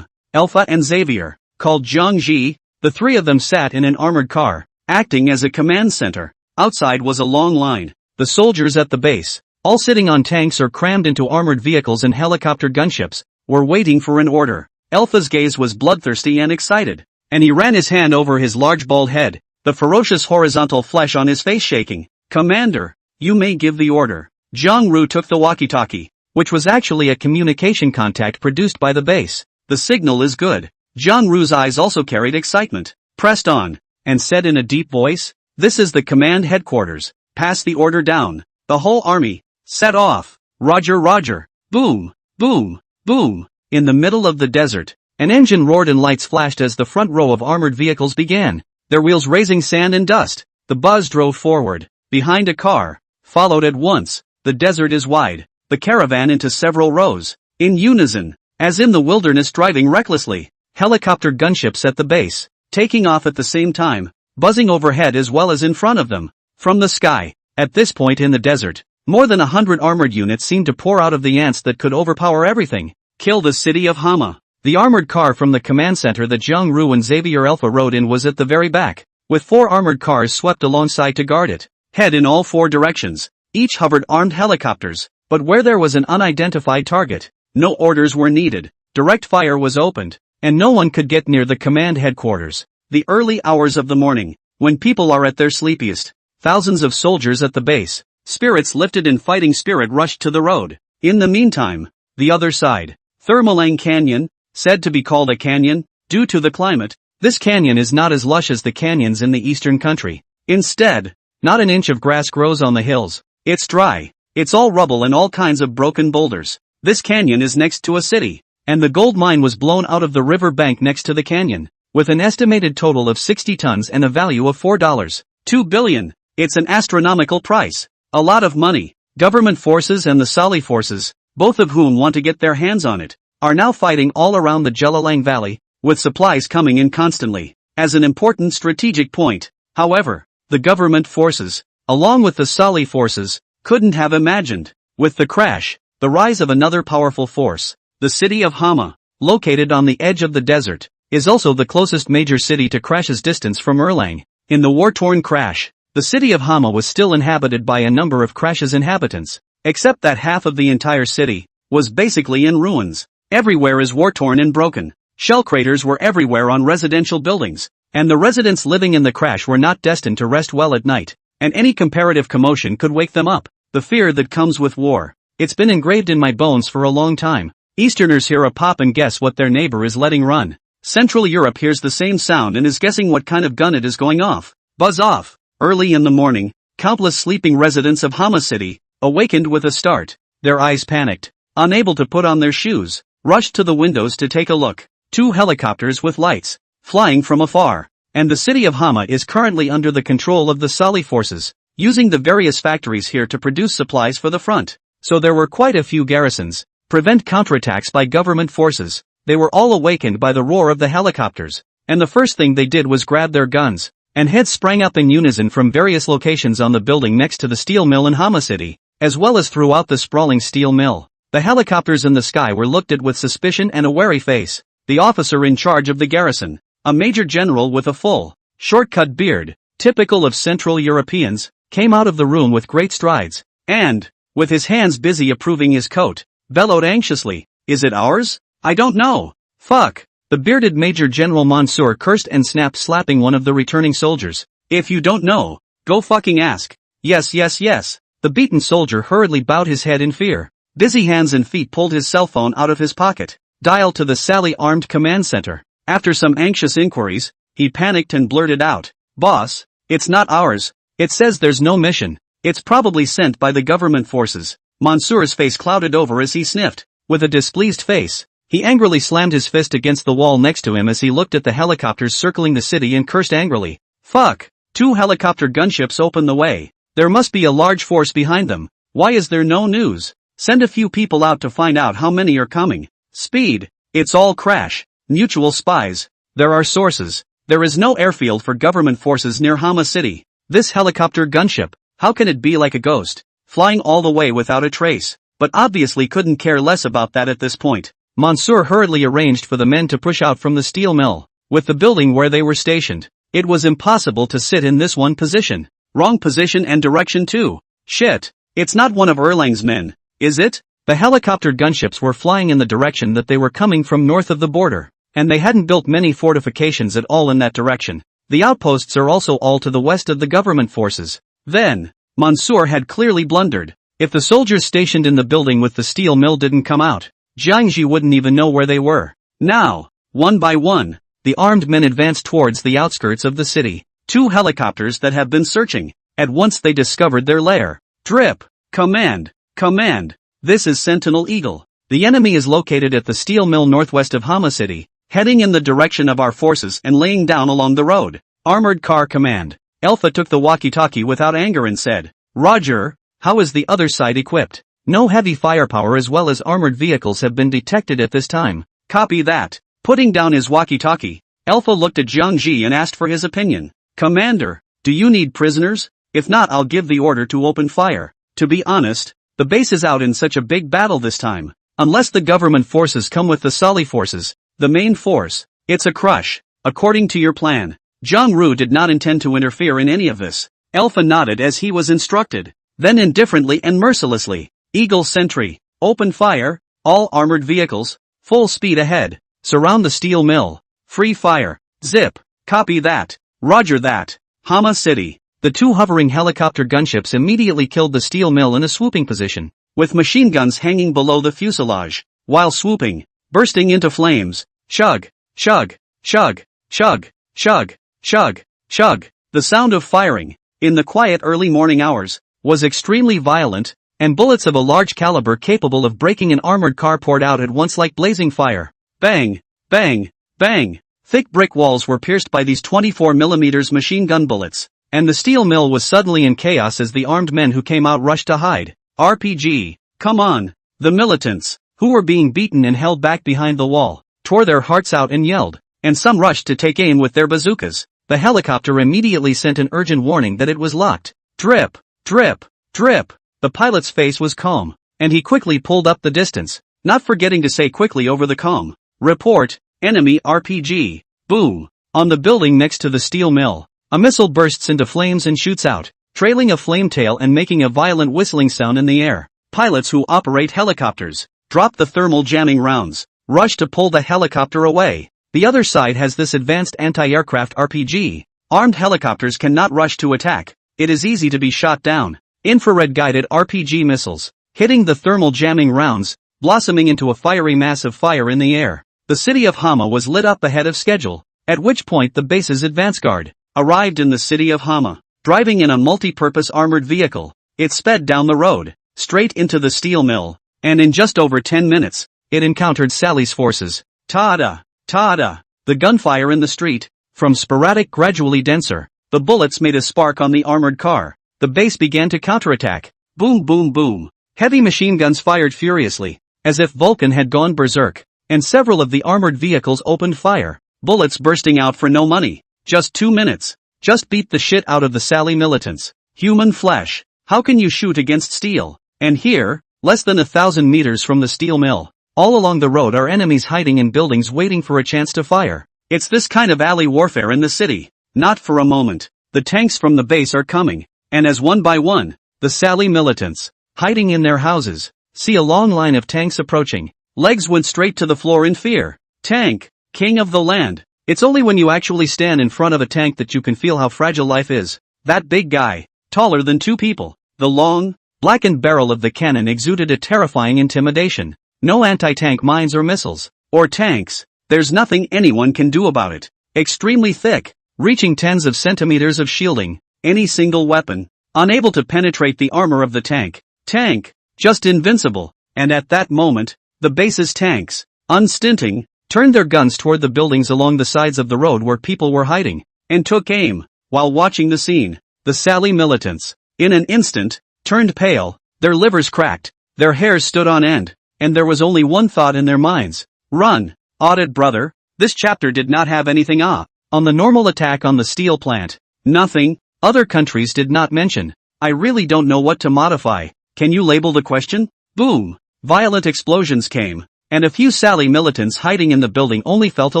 [SPEAKER 1] Alpha and Xavier, called Zhang Ji, the three of them sat in an armored car, acting as a command center. Outside was a long line. The soldiers at the base, all sitting on tanks or crammed into armored vehicles and helicopter gunships, were waiting for an order. Alpha's gaze was bloodthirsty and excited, and he ran his hand over his large bald head, the ferocious horizontal flesh on his face shaking. Commander, you may give the order. Zhang Ru took the walkie-talkie, which was actually a communication contact produced by the base. The signal is good. Zhang Ru's eyes also carried excitement, pressed on, and said in a deep voice, "This is the command headquarters. Pass the order down. The whole army, set off. Roger, roger." Boom, boom, boom. In the middle of the desert, an engine roared and lights flashed as the front row of armored vehicles began, their wheels raising sand and dust. The buzz drove forward, behind a car, followed at once. The desert is wide, the caravan into several rows, in unison, as in the wilderness driving recklessly. Helicopter gunships at the base, taking off at the same time, buzzing overhead as well as in front of them. From the sky, at this point in the desert, more than 100 armored units seemed to pour out of the ants that could overpower everything. Kill the city of Hama. The armored car from the command center that Zhang Ru and Xavier Alpha rode in was at the very back, with 4 armored cars swept alongside to guard it. Head in all 4 directions. Each hovered armed helicopters, but where there was an unidentified target, no orders were needed. Direct fire was opened, and no one could get near the command headquarters. The early hours of the morning, when people are at their sleepiest, thousands of soldiers at the base, spirits lifted in fighting spirit rushed to the road. In the meantime, the other side, Thermalang Canyon, said to be called a canyon, due to the climate, this canyon is not as lush as the canyons in the eastern country. Instead, not an inch of grass grows on the hills. It's dry. It's all rubble and all kinds of broken boulders. This canyon is next to a city, and the gold mine was blown out of the river bank next to the canyon, with an estimated total of 60 tons and a value of $4.2 billion. It's an astronomical price. A lot of money. Government forces and the Sali forces, both of whom want to get their hands on it, are now fighting all around the Jelalang Valley, with supplies coming in constantly, as an important strategic point. However, the government forces, along with the Sali forces, couldn't have imagined, with the crash, the rise of another powerful force. The city of Hama, located on the edge of the desert, is also the closest major city to Crash's distance from Erlang. In the war-torn Crash, the city of Hama was still inhabited by a number of Crash's inhabitants, except that half of the entire city was basically in ruins. Everywhere is war-torn and broken. Shell craters were everywhere on residential buildings, and the residents living in the Crash were not destined to rest well at night, and any comparative commotion could wake them up. The fear that comes with war. It's been engraved in my bones for a long time. Easterners hear a pop and guess what their neighbor is letting run. Central Europe hears the same sound and is guessing what kind of gun it is going off. Buzz off. Early in the morning, countless sleeping residents of Hama City awakened with a start. Their eyes panicked, unable to put on their shoes, rushed to the windows to take a look. 2 helicopters with lights, flying from afar, and the city of Hama is currently under the control of the Sali forces, using the various factories here to produce supplies for the front. So there were quite a few garrisons, prevent counterattacks by government forces. They were all awakened by the roar of the helicopters, and the first thing they did was grab their guns, and heads sprang up in unison from various locations on the building next to the steel mill in Hama City, as well as throughout the sprawling steel mill. The helicopters in the sky were looked at with suspicion and a wary face. The officer in charge of the garrison, a major general with a full, short-cut beard, typical of Central Europeans, came out of the room with great strides, and, with his hands busy approving his coat, bellowed anxiously, "Is it ours? I don't know. Fuck." The bearded Major General Mansour cursed and snapped, slapping one of the returning soldiers. "If you don't know, go fucking ask." "Yes, yes, yes." The beaten soldier hurriedly bowed his head in fear. Busy hands and feet pulled his cell phone out of his pocket, dialed to the Sally Armed Command Center. After some anxious inquiries, he panicked and blurted out, "Boss, it's not ours. It says there's no mission. It's probably sent by the government forces." Mansour's face clouded over as he sniffed. With a displeased face, he angrily slammed his fist against the wall next to him as he looked at the helicopters circling the city and cursed angrily. "Fuck! 2 helicopter gunships open the way. There must be a large force behind them. Why is there no news? Send a few people out to find out how many are coming. Speed. It's all crash. Mutual spies. There are sources. There is no airfield for government forces near Hama City. This helicopter gunship, how can it be like a ghost, flying all the way without a trace?" But obviously couldn't care less about that at this point. Mansour hurriedly arranged for the men to push out from the steel mill. With the building where they were stationed, it was impossible to sit in this one position. Wrong position and direction too. Shit. It's not one of Erlang's men, is it? The helicopter gunships were flying in the direction that they were coming from, north of the border, and they hadn't built many fortifications at all in that direction. The outposts are also all to the west of the government forces. Then, Mansour had clearly blundered. If the soldiers stationed in the building with the steel mill didn't come out, Jiangji wouldn't even know where they were. Now, one by one, the armed men advanced towards the outskirts of the city. 2 helicopters that have been searching. At once they discovered their lair. Drip. Command. Command. This is Sentinel Eagle. The enemy is located at the steel mill northwest of Hama City, heading in the direction of our forces and laying down along the road. Armored Car Command. Alpha took the walkie-talkie without anger and said, "Roger. How is the other side equipped?" "No heavy firepower as well as armored vehicles have been detected at this time." "Copy that." Putting down his walkie-talkie, Alpha looked at Jiangji and asked for his opinion. "Commander, do you need prisoners? If not, I'll give the order to open fire." To be honest, the base is out in such a big battle this time. Unless the government forces come with the Sali forces, the main force, it's a crush. According to your plan, Zhang Ru did not intend to interfere in any of this. Alpha nodded as he was instructed. Then indifferently and mercilessly, "Eagle Sentry, open fire, all armored vehicles, full speed ahead, surround the steel mill, free fire, zip." "Copy that." "Roger that." Hama City. The 2 hovering helicopter gunships immediately killed the steel mill in a swooping position, with machine guns hanging below the fuselage, while swooping, bursting into flames. Shug, shug, shug, shug, shug, shug, shug. The sound of firing, in the quiet early morning hours, was extremely violent, and bullets of a large caliber capable of breaking an armored car poured out at once like blazing fire. Bang, bang, bang. Thick brick walls were pierced by these 24mm machine gun bullets, and the steel mill was suddenly in chaos as the armed men who came out rushed to hide. RPG. Come on. The militants, who were being beaten and held back behind the wall, tore their hearts out and yelled, and some rushed to take aim with their bazookas. The helicopter immediately sent an urgent warning that it was locked. Drip, drip, drip. The pilot's face was calm, and he quickly pulled up the distance, not forgetting to say quickly over the comm, "Report, enemy RPG." Boom. On the building next to the steel mill, a missile bursts into flames and shoots out, trailing a flame tail and making a violent whistling sound in the air. Pilots who operate helicopters drop the thermal jamming rounds, rush to pull the helicopter away. The other side has this advanced anti-aircraft RPG. Armed helicopters cannot rush to attack. It is easy to be shot down. Infrared-guided RPG missiles, hitting the thermal jamming rounds, blossoming into a fiery mass of fire in the air. The city of Hama was lit up ahead of schedule, at which point the base's advance guard arrived in the city of Hama, driving in a multi-purpose armored vehicle. It sped down the road, straight into the steel mill, and in just over 10 minutes, it encountered Sally's forces. Ta-da! Ta-da! The gunfire in the street, from sporadic gradually denser, the bullets made a spark on the armored car. The base began to counterattack. Boom boom boom. Heavy machine guns fired furiously, as if Vulcan had gone berserk, and several of the armored vehicles opened fire, bullets bursting out for no money. Just 2 minutes. Just beat the shit out of the Sally militants. Human flesh. How can you shoot against steel? And here, less than 1,000 meters from the steel mill, all along the road are enemies hiding in buildings waiting for a chance to fire. It's this kind of alley warfare in the city. Not for a moment. The tanks from the base are coming, and as one by one, the Sally militants, hiding in their houses, see a long line of tanks approaching. Legs went straight to the floor in fear. Tank, king of the land. It's only when you actually stand in front of a tank that you can feel how fragile life is. That big guy, taller than 2 people. The long, blackened barrel of the cannon exuded a terrifying intimidation. No anti-tank mines or missiles, or tanks. There's nothing anyone can do about it. Extremely thick, reaching tens of centimeters of shielding, any single weapon, unable to penetrate the armor of the tank. Tank, just invincible. And at that moment, the base's tanks, unstinting, turned their guns toward the buildings along the sides of the road where people were hiding, and took aim. While watching the scene, the Sally militants, in an instant, turned pale, their livers cracked, their hairs stood on end, and there was only one thought in their minds. Run! Audit brother, this chapter did not have anything on the normal attack on the steel plant. Nothing, other countries did not mention. I really don't know what to modify. Can you label the question? Boom! Violent explosions came, and a few Sally militants hiding in the building only felt a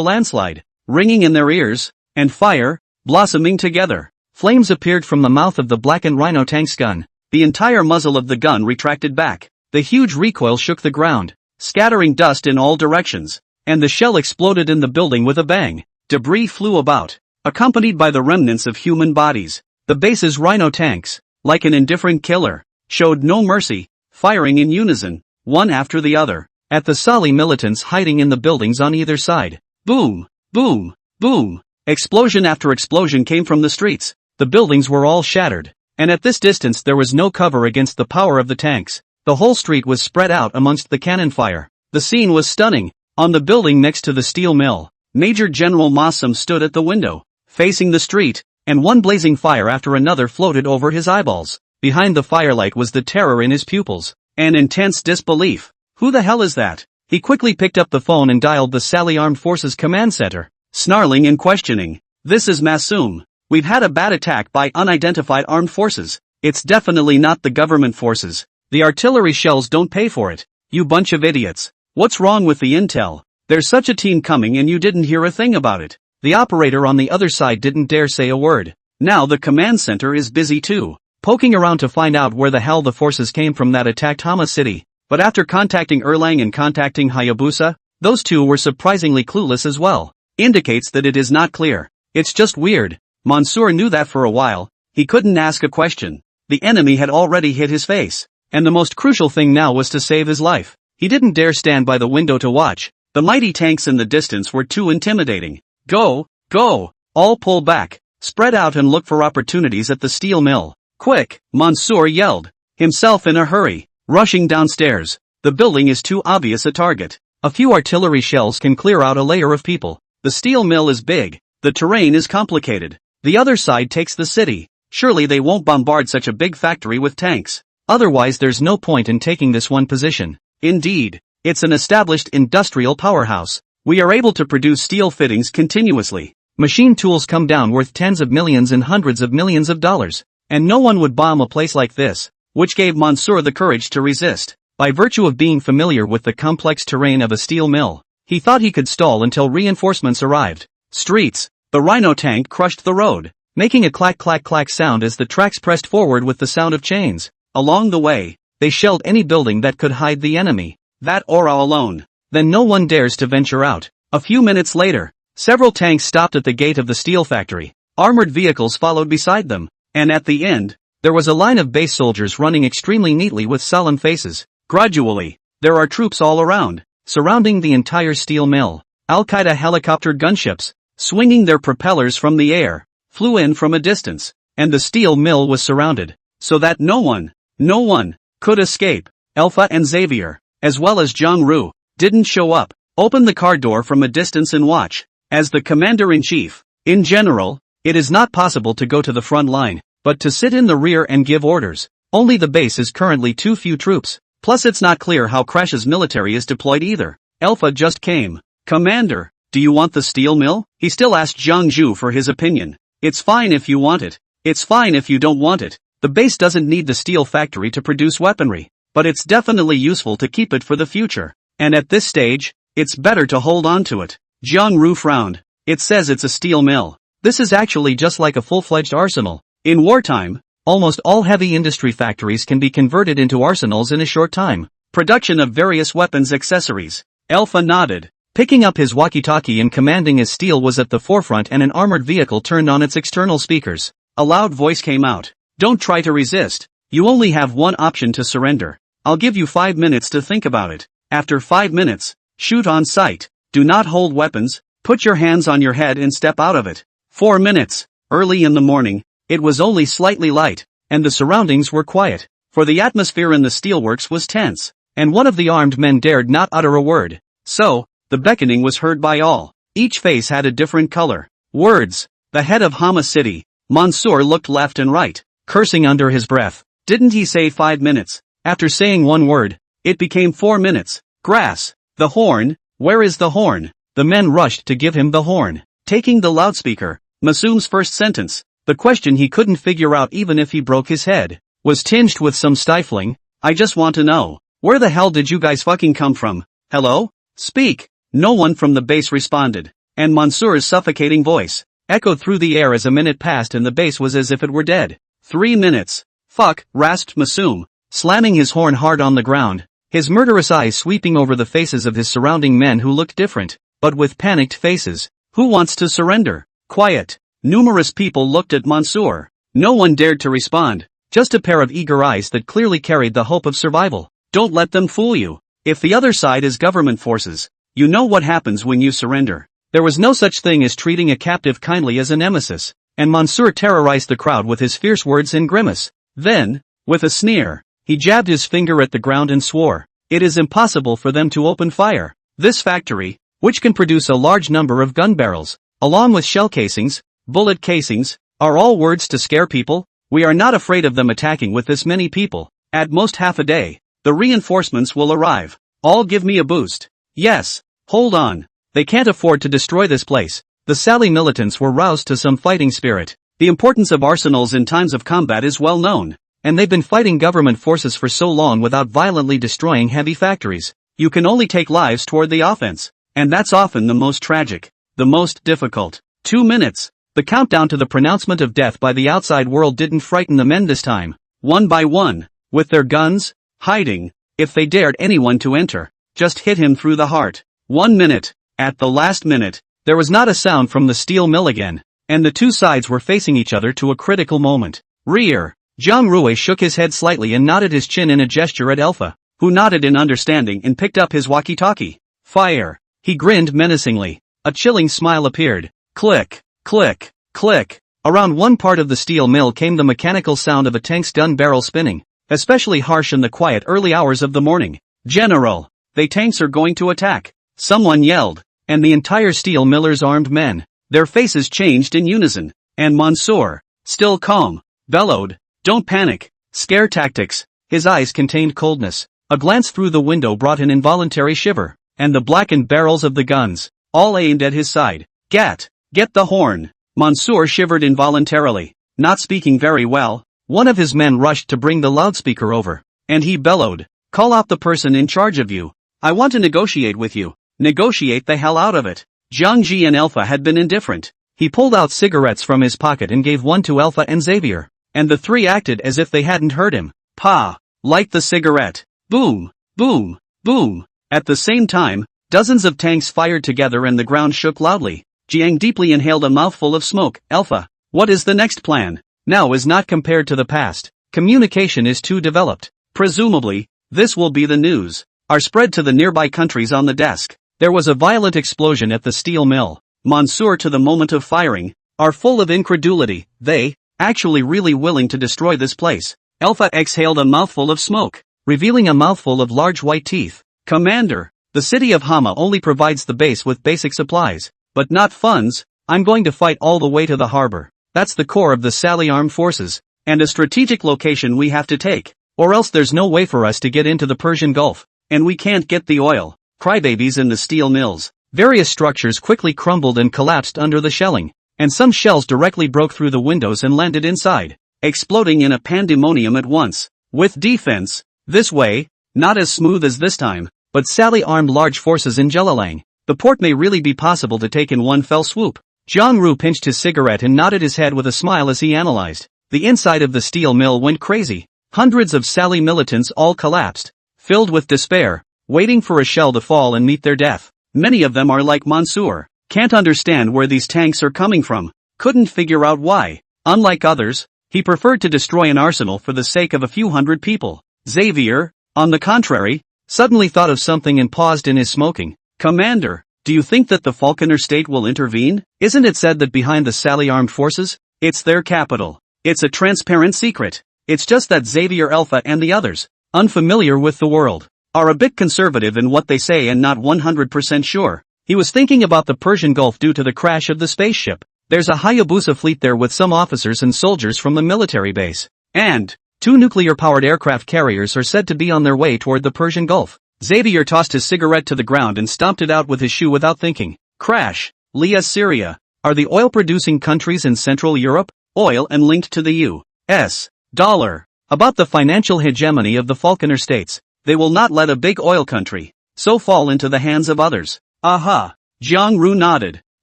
[SPEAKER 1] landslide, ringing in their ears, and fire, blossoming together. Flames appeared from the mouth of the blackened Rhino tank's gun. The entire muzzle of the gun retracted back. The huge recoil shook the ground, scattering dust in all directions, and the shell exploded in the building with a bang. Debris flew about, accompanied by the remnants of human bodies. The base's Rhino tanks, like an indifferent killer, showed no mercy, firing in unison, one after the other, at the Sally militants hiding in the buildings on either side. Boom! Boom! Boom! Explosion after explosion came from the streets. The buildings were all shattered, and at this distance there was no cover against the power of the tanks. The whole street was spread out amongst the cannon fire. The scene was stunning. On the building next to the steel mill, Major General Mossam stood at the window, facing the street, and one blazing fire after another floated over his eyeballs. Behind the firelight was the terror in his pupils, and intense disbelief. Who the hell is that? He quickly picked up the phone and dialed the Sally Armed Forces Command Center, snarling and questioning. This is Massoum. We've had a bad attack by unidentified armed forces. It's definitely not the government forces. The artillery shells don't pay for it. You bunch of idiots. What's wrong with the intel? There's such a team coming and you didn't hear a thing about it. The operator on the other side didn't dare say a word. Now the command center is busy too, poking around to find out where the hell the forces came from that attacked Hama City. But after contacting Erlang and contacting Hayabusa, those two were surprisingly clueless as well. Indicates that it is not clear. It's just weird. Mansour knew that for a while. He couldn't ask a question. The enemy had already hit his face. And the most crucial thing now was to save his life. He didn't dare stand by the window to watch. The mighty tanks in the distance were too intimidating. Go, go, all pull back, spread out and look for opportunities at the steel mill. Quick, Mansour yelled, himself in a hurry, rushing downstairs. The building is too obvious a target. A few artillery shells can clear out a layer of people. The steel mill is big. The terrain is complicated. The other side takes the city. Surely they won't bombard such a big factory with tanks. Otherwise there's no point in taking this one position. Indeed, it's an established industrial powerhouse. We are able to produce steel fittings continuously. Machine tools come down worth tens of millions and hundreds of millions of dollars. And no one would bomb a place like this, which gave Mansour the courage to resist. By virtue of being familiar with the complex terrain of a steel mill, he thought he could stall until reinforcements arrived. Streets. The Rhino tank crushed the road, making a clack-clack-clack sound as the tracks pressed forward with the sound of chains. Along the way, they shelled any building that could hide the enemy. That aura alone. Then no one dares to venture out. A few minutes later, several tanks stopped at the gate of the steel factory. Armored vehicles followed beside them. And at the end, there was a line of base soldiers running extremely neatly with solemn faces. Gradually, there are troops all around, surrounding the entire steel mill. Al-Qaeda helicopter gunships, swinging their propellers from the air, flew in from a distance, and the steel mill was surrounded, so that no one could escape. Alpha and Xavier, as well as Zhang Ru, didn't show up. Open the car door from a distance and watch. As the commander-in-chief, in general, it is not possible to go to the front line, but to sit in the rear and give orders. Only the base is currently too few troops. Plus it's not clear how Crash's military is deployed either. Alpha just came. Commander, do you want the steel mill? He still asked Zhang Zhu for his opinion. It's fine if you want it. It's fine if you don't want it. The base doesn't need the steel factory to produce weaponry, but it's definitely useful to keep it for the future. And at this stage, it's better to hold on to it. Zhang Ru frowned. It says it's a steel mill. This is actually just like a full-fledged arsenal. In wartime, almost all heavy industry factories can be converted into arsenals in a short time. Production of various weapons accessories. Alpha nodded. Picking up his walkie-talkie and commanding as steel was at the forefront and an armored vehicle turned on its external speakers. A loud voice came out. Don't try to resist. You only have one option to surrender. I'll give you 5 minutes to think about it. After 5 minutes, shoot on sight. Do not hold weapons. Put your hands on your head and step out of it. 4 minutes. Early in the morning, it was only slightly light, and the surroundings were quiet, for the atmosphere in the steelworks was tense, and one of the armed men dared not utter a word. So, the beckoning was heard by all. Each face had a different color. Words. The head of Hama City. Mansoor looked left and right, cursing under his breath. Didn't he say 5 minutes? After saying one word, it became 4 minutes. Grass. The horn. Where is the horn? The men rushed to give him the horn. Taking the loudspeaker, Masum's first sentence, the question he couldn't figure out even if he broke his head, was tinged with some stifling. I just want to know, where the hell did you guys fucking come from? Hello? Speak. No one from the base responded, and Mansoor's suffocating voice echoed through the air as a minute passed and the base was as if it were dead. 3 minutes. Fuck, rasped Masum, slamming his horn hard on the ground, his murderous eyes sweeping over the faces of his surrounding men who looked different, but with panicked faces. Who wants to surrender? Quiet. Numerous people looked at Mansoor. No one dared to respond, just a pair of eager eyes that clearly carried the hope of survival. Don't let them fool you. If the other side is government forces, you know what happens when you surrender. There was no such thing as treating a captive kindly as a nemesis, and Mansoor terrorized the crowd with his fierce words and grimace. Then, with a sneer, he jabbed his finger at the ground and swore, "It is impossible for them to open fire. This factory, which can produce a large number of gun barrels, along with shell casings, bullet casings, are all words to scare people. We are not afraid of them attacking with this many people. At most half a day, the reinforcements will arrive. All give me a boost. Yes, hold on. They can't afford to destroy this place." The Sally militants were roused to some fighting spirit. The importance of arsenals in times of combat is well known, and they've been fighting government forces for so long without violently destroying heavy factories. You can only take lives toward the offense. And that's often the most tragic, the most difficult. 2 minutes. The countdown to the pronouncement of death by the outside world didn't frighten the men this time. One by one, with their guns, hiding, if they dared anyone to enter, just hit him through the heart. 1 minute. At the last minute, there was not a sound from the steel mill again, and the two sides were facing each other to a critical moment. Rear. Zhang Rui shook his head slightly and nodded his chin in a gesture at Alpha, who nodded in understanding and picked up his walkie-talkie. Fire. He grinned menacingly. A chilling smile appeared. Click, click, click. Around one part of the steel mill came the mechanical sound of a tank's gun barrel spinning, especially harsh in the quiet early hours of the morning. General, they tanks are going to attack. Someone yelled, and the entire steel miller's armed men, their faces changed in unison, and Mansoor, still calm, bellowed, "Don't panic. Scare tactics." His eyes contained coldness. A glance through the window brought an involuntary shiver. And the blackened barrels of the guns, all aimed at his side. Get the horn. Mansoor shivered involuntarily, not speaking very well. One of his men rushed to bring the loudspeaker over, and he bellowed, "Call out the person in charge of you. I want to negotiate with you. Negotiate the hell out of it." Zhang Ji and Alpha had been indifferent. He pulled out cigarettes from his pocket and gave one to Alpha and Xavier, and the three acted as if they hadn't heard him. Pa, light the cigarette. Boom, boom, boom. At the same time, dozens of tanks fired together and the ground shook loudly. Jiang deeply inhaled a mouthful of smoke. Alpha, what is the next plan? Now is not compared to the past. Communication is too developed. Presumably, this will be the news. Are spread to the nearby countries on the desk. There was a violent explosion at the steel mill. Mansoor to the moment of firing, are full of incredulity. They, actually really willing to destroy this place. Alpha exhaled a mouthful of smoke, revealing a mouthful of large white teeth. Commander, the city of Hama only provides the base with basic supplies, but not funds. I'm going to fight all the way to the harbor. That's the core of the Sally Armed Forces, and a strategic location we have to take. Or else there's no way for us to get into the Persian Gulf. And we can't get the oil. Crybabies in the steel mills. Various structures quickly crumbled and collapsed under the shelling. And some shells directly broke through the windows and landed inside, exploding in a pandemonium at once. With defense, this way, not as smooth as this time, but Sally armed large forces in Jelalang. The port may really be possible to take in one fell swoop. Jiang pinched his cigarette and nodded his head with a smile as he analyzed. The inside of the steel mill went crazy. Hundreds of Sally militants all collapsed, filled with despair, waiting for a shell to fall and meet their death. Many of them are like Mansoor. Can't understand where these tanks are coming from. Couldn't figure out why. Unlike others, he preferred to destroy an arsenal for the sake of a few hundred people. Xavier, on the contrary, suddenly thought of something and paused in his smoking. Commander, do you think that the Falconer state will intervene? Isn't it said that behind the Sally armed forces, it's their capital? It's a transparent secret. It's just that Xavier Alpha and the others, unfamiliar with the world, are a bit conservative in what they say and not 100% sure. He was thinking about the Persian Gulf due to the crash of the spaceship. There's a Hayabusa fleet there with some officers and soldiers from the military base. And 2 nuclear-powered aircraft carriers are said to be on their way toward the Persian Gulf. Xavier tossed his cigarette to the ground and stomped it out with his shoe without thinking. Crash. Leah, Syria. Are the oil-producing countries in Central Europe? Oil and linked to the U.S. dollar. About the financial hegemony of the Falconer states. They will not let a big oil country so fall into the hands of others. Aha. Jiang Ru nodded.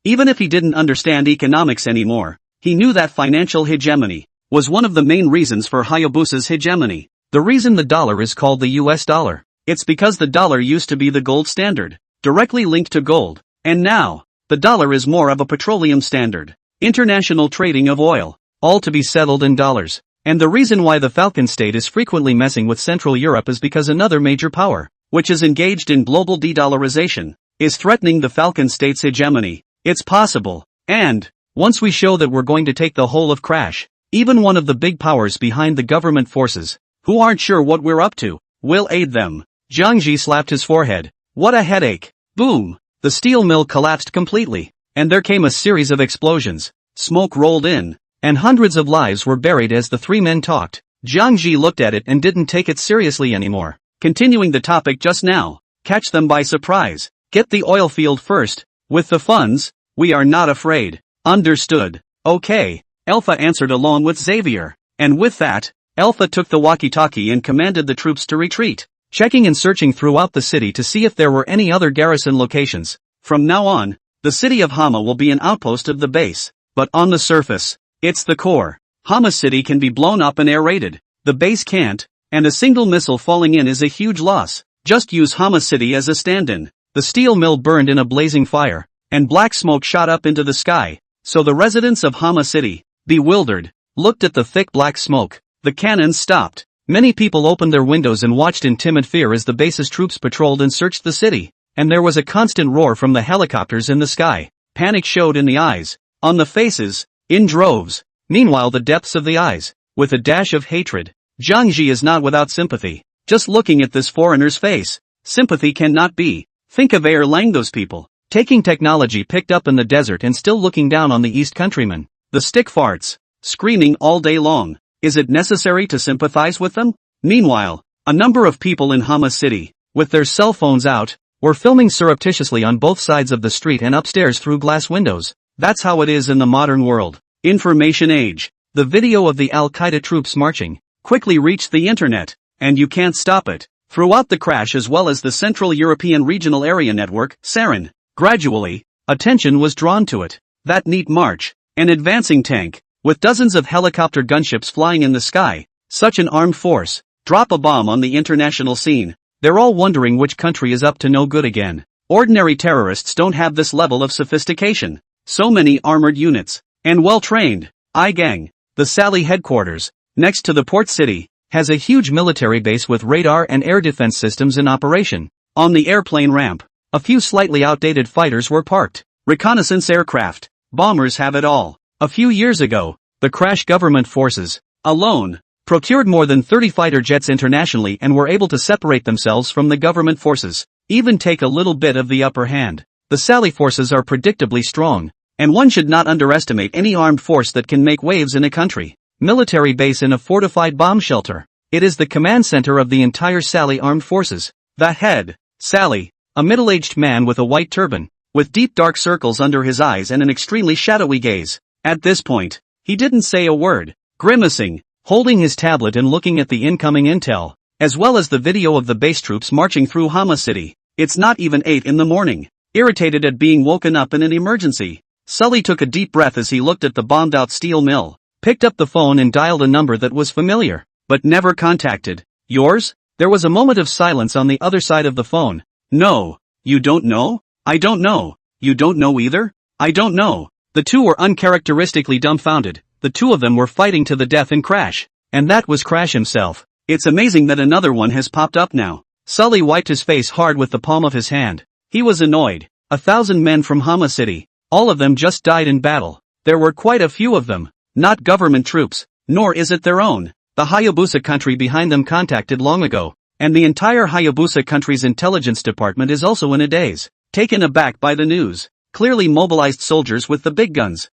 [SPEAKER 1] Even if he didn't understand economics anymore, he knew that financial hegemony was one of the main reasons for Hayabusa's hegemony. The reason the dollar is called the US dollar. It's because the dollar used to be the gold standard, directly linked to gold. And now, the dollar is more of a petroleum standard. International trading of oil, all to be settled in dollars. And the reason why the Falcon state is frequently messing with Central Europe is because another major power, which is engaged in global de-dollarization, is threatening the Falcon state's hegemony. It's possible. And, once we show that we're going to take the whole of Crash, even one of the big powers behind the government forces, who aren't sure what we're up to, will aid them. Jiang Ji slapped his forehead. What a headache. Boom. The steel mill collapsed completely, and there came a series of explosions. Smoke rolled in, and hundreds of lives were buried as the 3 men talked. Jiang Ji looked at it and didn't take it seriously anymore. Continuing the topic just now, catch them by surprise. Get the oil field first. With the funds, we are not afraid. Understood. Okay. Alpha answered along with Xavier. And with that, Alpha took the walkie-talkie and commanded the troops to retreat, checking and searching throughout the city to see if there were any other garrison locations. From now on, the city of Hama will be an outpost of the base. But on the surface, it's the core. Hama city can be blown up and air-raided. The base can't, and a single missile falling in is a huge loss. Just use Hama city as a stand-in. The steel mill burned in a blazing fire, and black smoke shot up into the sky. So the residents of Hama city, bewildered, looked at the thick black smoke. The cannons stopped. Many people opened their windows and watched in timid fear as the base's troops patrolled and searched the city. And there was a constant roar from the helicopters in the sky. Panic showed in the eyes, on the faces, in droves. Meanwhile, the depths of the eyes, with a dash of hatred. Jiang Ji is not without sympathy. Just looking at this foreigner's face, sympathy cannot be. Think of Air Lang, those people, taking technology picked up in the desert and still looking down on the East countrymen. The stick farts, screaming all day long. Is it necessary to sympathize with them? Meanwhile, a number of people in Hama city, with their cell phones out, were filming surreptitiously on both sides of the street and upstairs through glass windows. That's how it is in the modern world. Information age. The video of the Al-Qaeda troops marching quickly reached the internet, and you can't stop it. Throughout the crash as well as the Central European Regional Area Network, SAREN, gradually, attention was drawn to it. That neat march, an advancing tank, with dozens of helicopter gunships flying in the sky, such an armed force, drop a bomb on the international scene. They're all wondering which country is up to no good again. Ordinary terrorists don't have this level of sophistication. So many armored units, and well-trained. I-Gang, the Sally headquarters, next to the port city, has a huge military base with radar and air defense systems in operation. On the airplane ramp, a few slightly outdated fighters were parked. Reconnaissance aircraft, bombers have it all. A few years ago, the crash government forces, alone, procured more than 30 fighter jets internationally and were able to separate themselves from the government forces, even take a little bit of the upper hand. The Sally forces are predictably strong, and one should not underestimate any armed force that can make waves in a country. Military base in a fortified bomb shelter. It is the command center of the entire Sally armed forces. The head, Sally, a middle-aged man with a white turban, with deep dark circles under his eyes and an extremely shadowy gaze. At this point, he didn't say a word, grimacing, holding his tablet and looking at the incoming intel, as well as the video of the base troops marching through Hama City. It's not even 8 in the morning. Irritated at being woken up in an emergency, Sully took a deep breath as he looked at the bombed-out steel mill, picked up the phone and dialed a number that was familiar, but never contacted. Yours? There was a moment of silence on the other side of the phone. No. You don't know? I don't know. You don't know either? I don't know. The two were uncharacteristically dumbfounded. The two of them were fighting to the death in Crash. And that was Crash himself. It's amazing that another one has popped up now. Sully wiped his face hard with the palm of his hand. He was annoyed. 1,000 men from Hama City. All of them just died in battle. There were quite a few of them. Not government troops, nor is it their own. The Hayabusa country behind them contacted long ago. And the entire Hayabusa country's intelligence department is also in a daze. Taken aback by the news. Clearly mobilized soldiers with the big guns.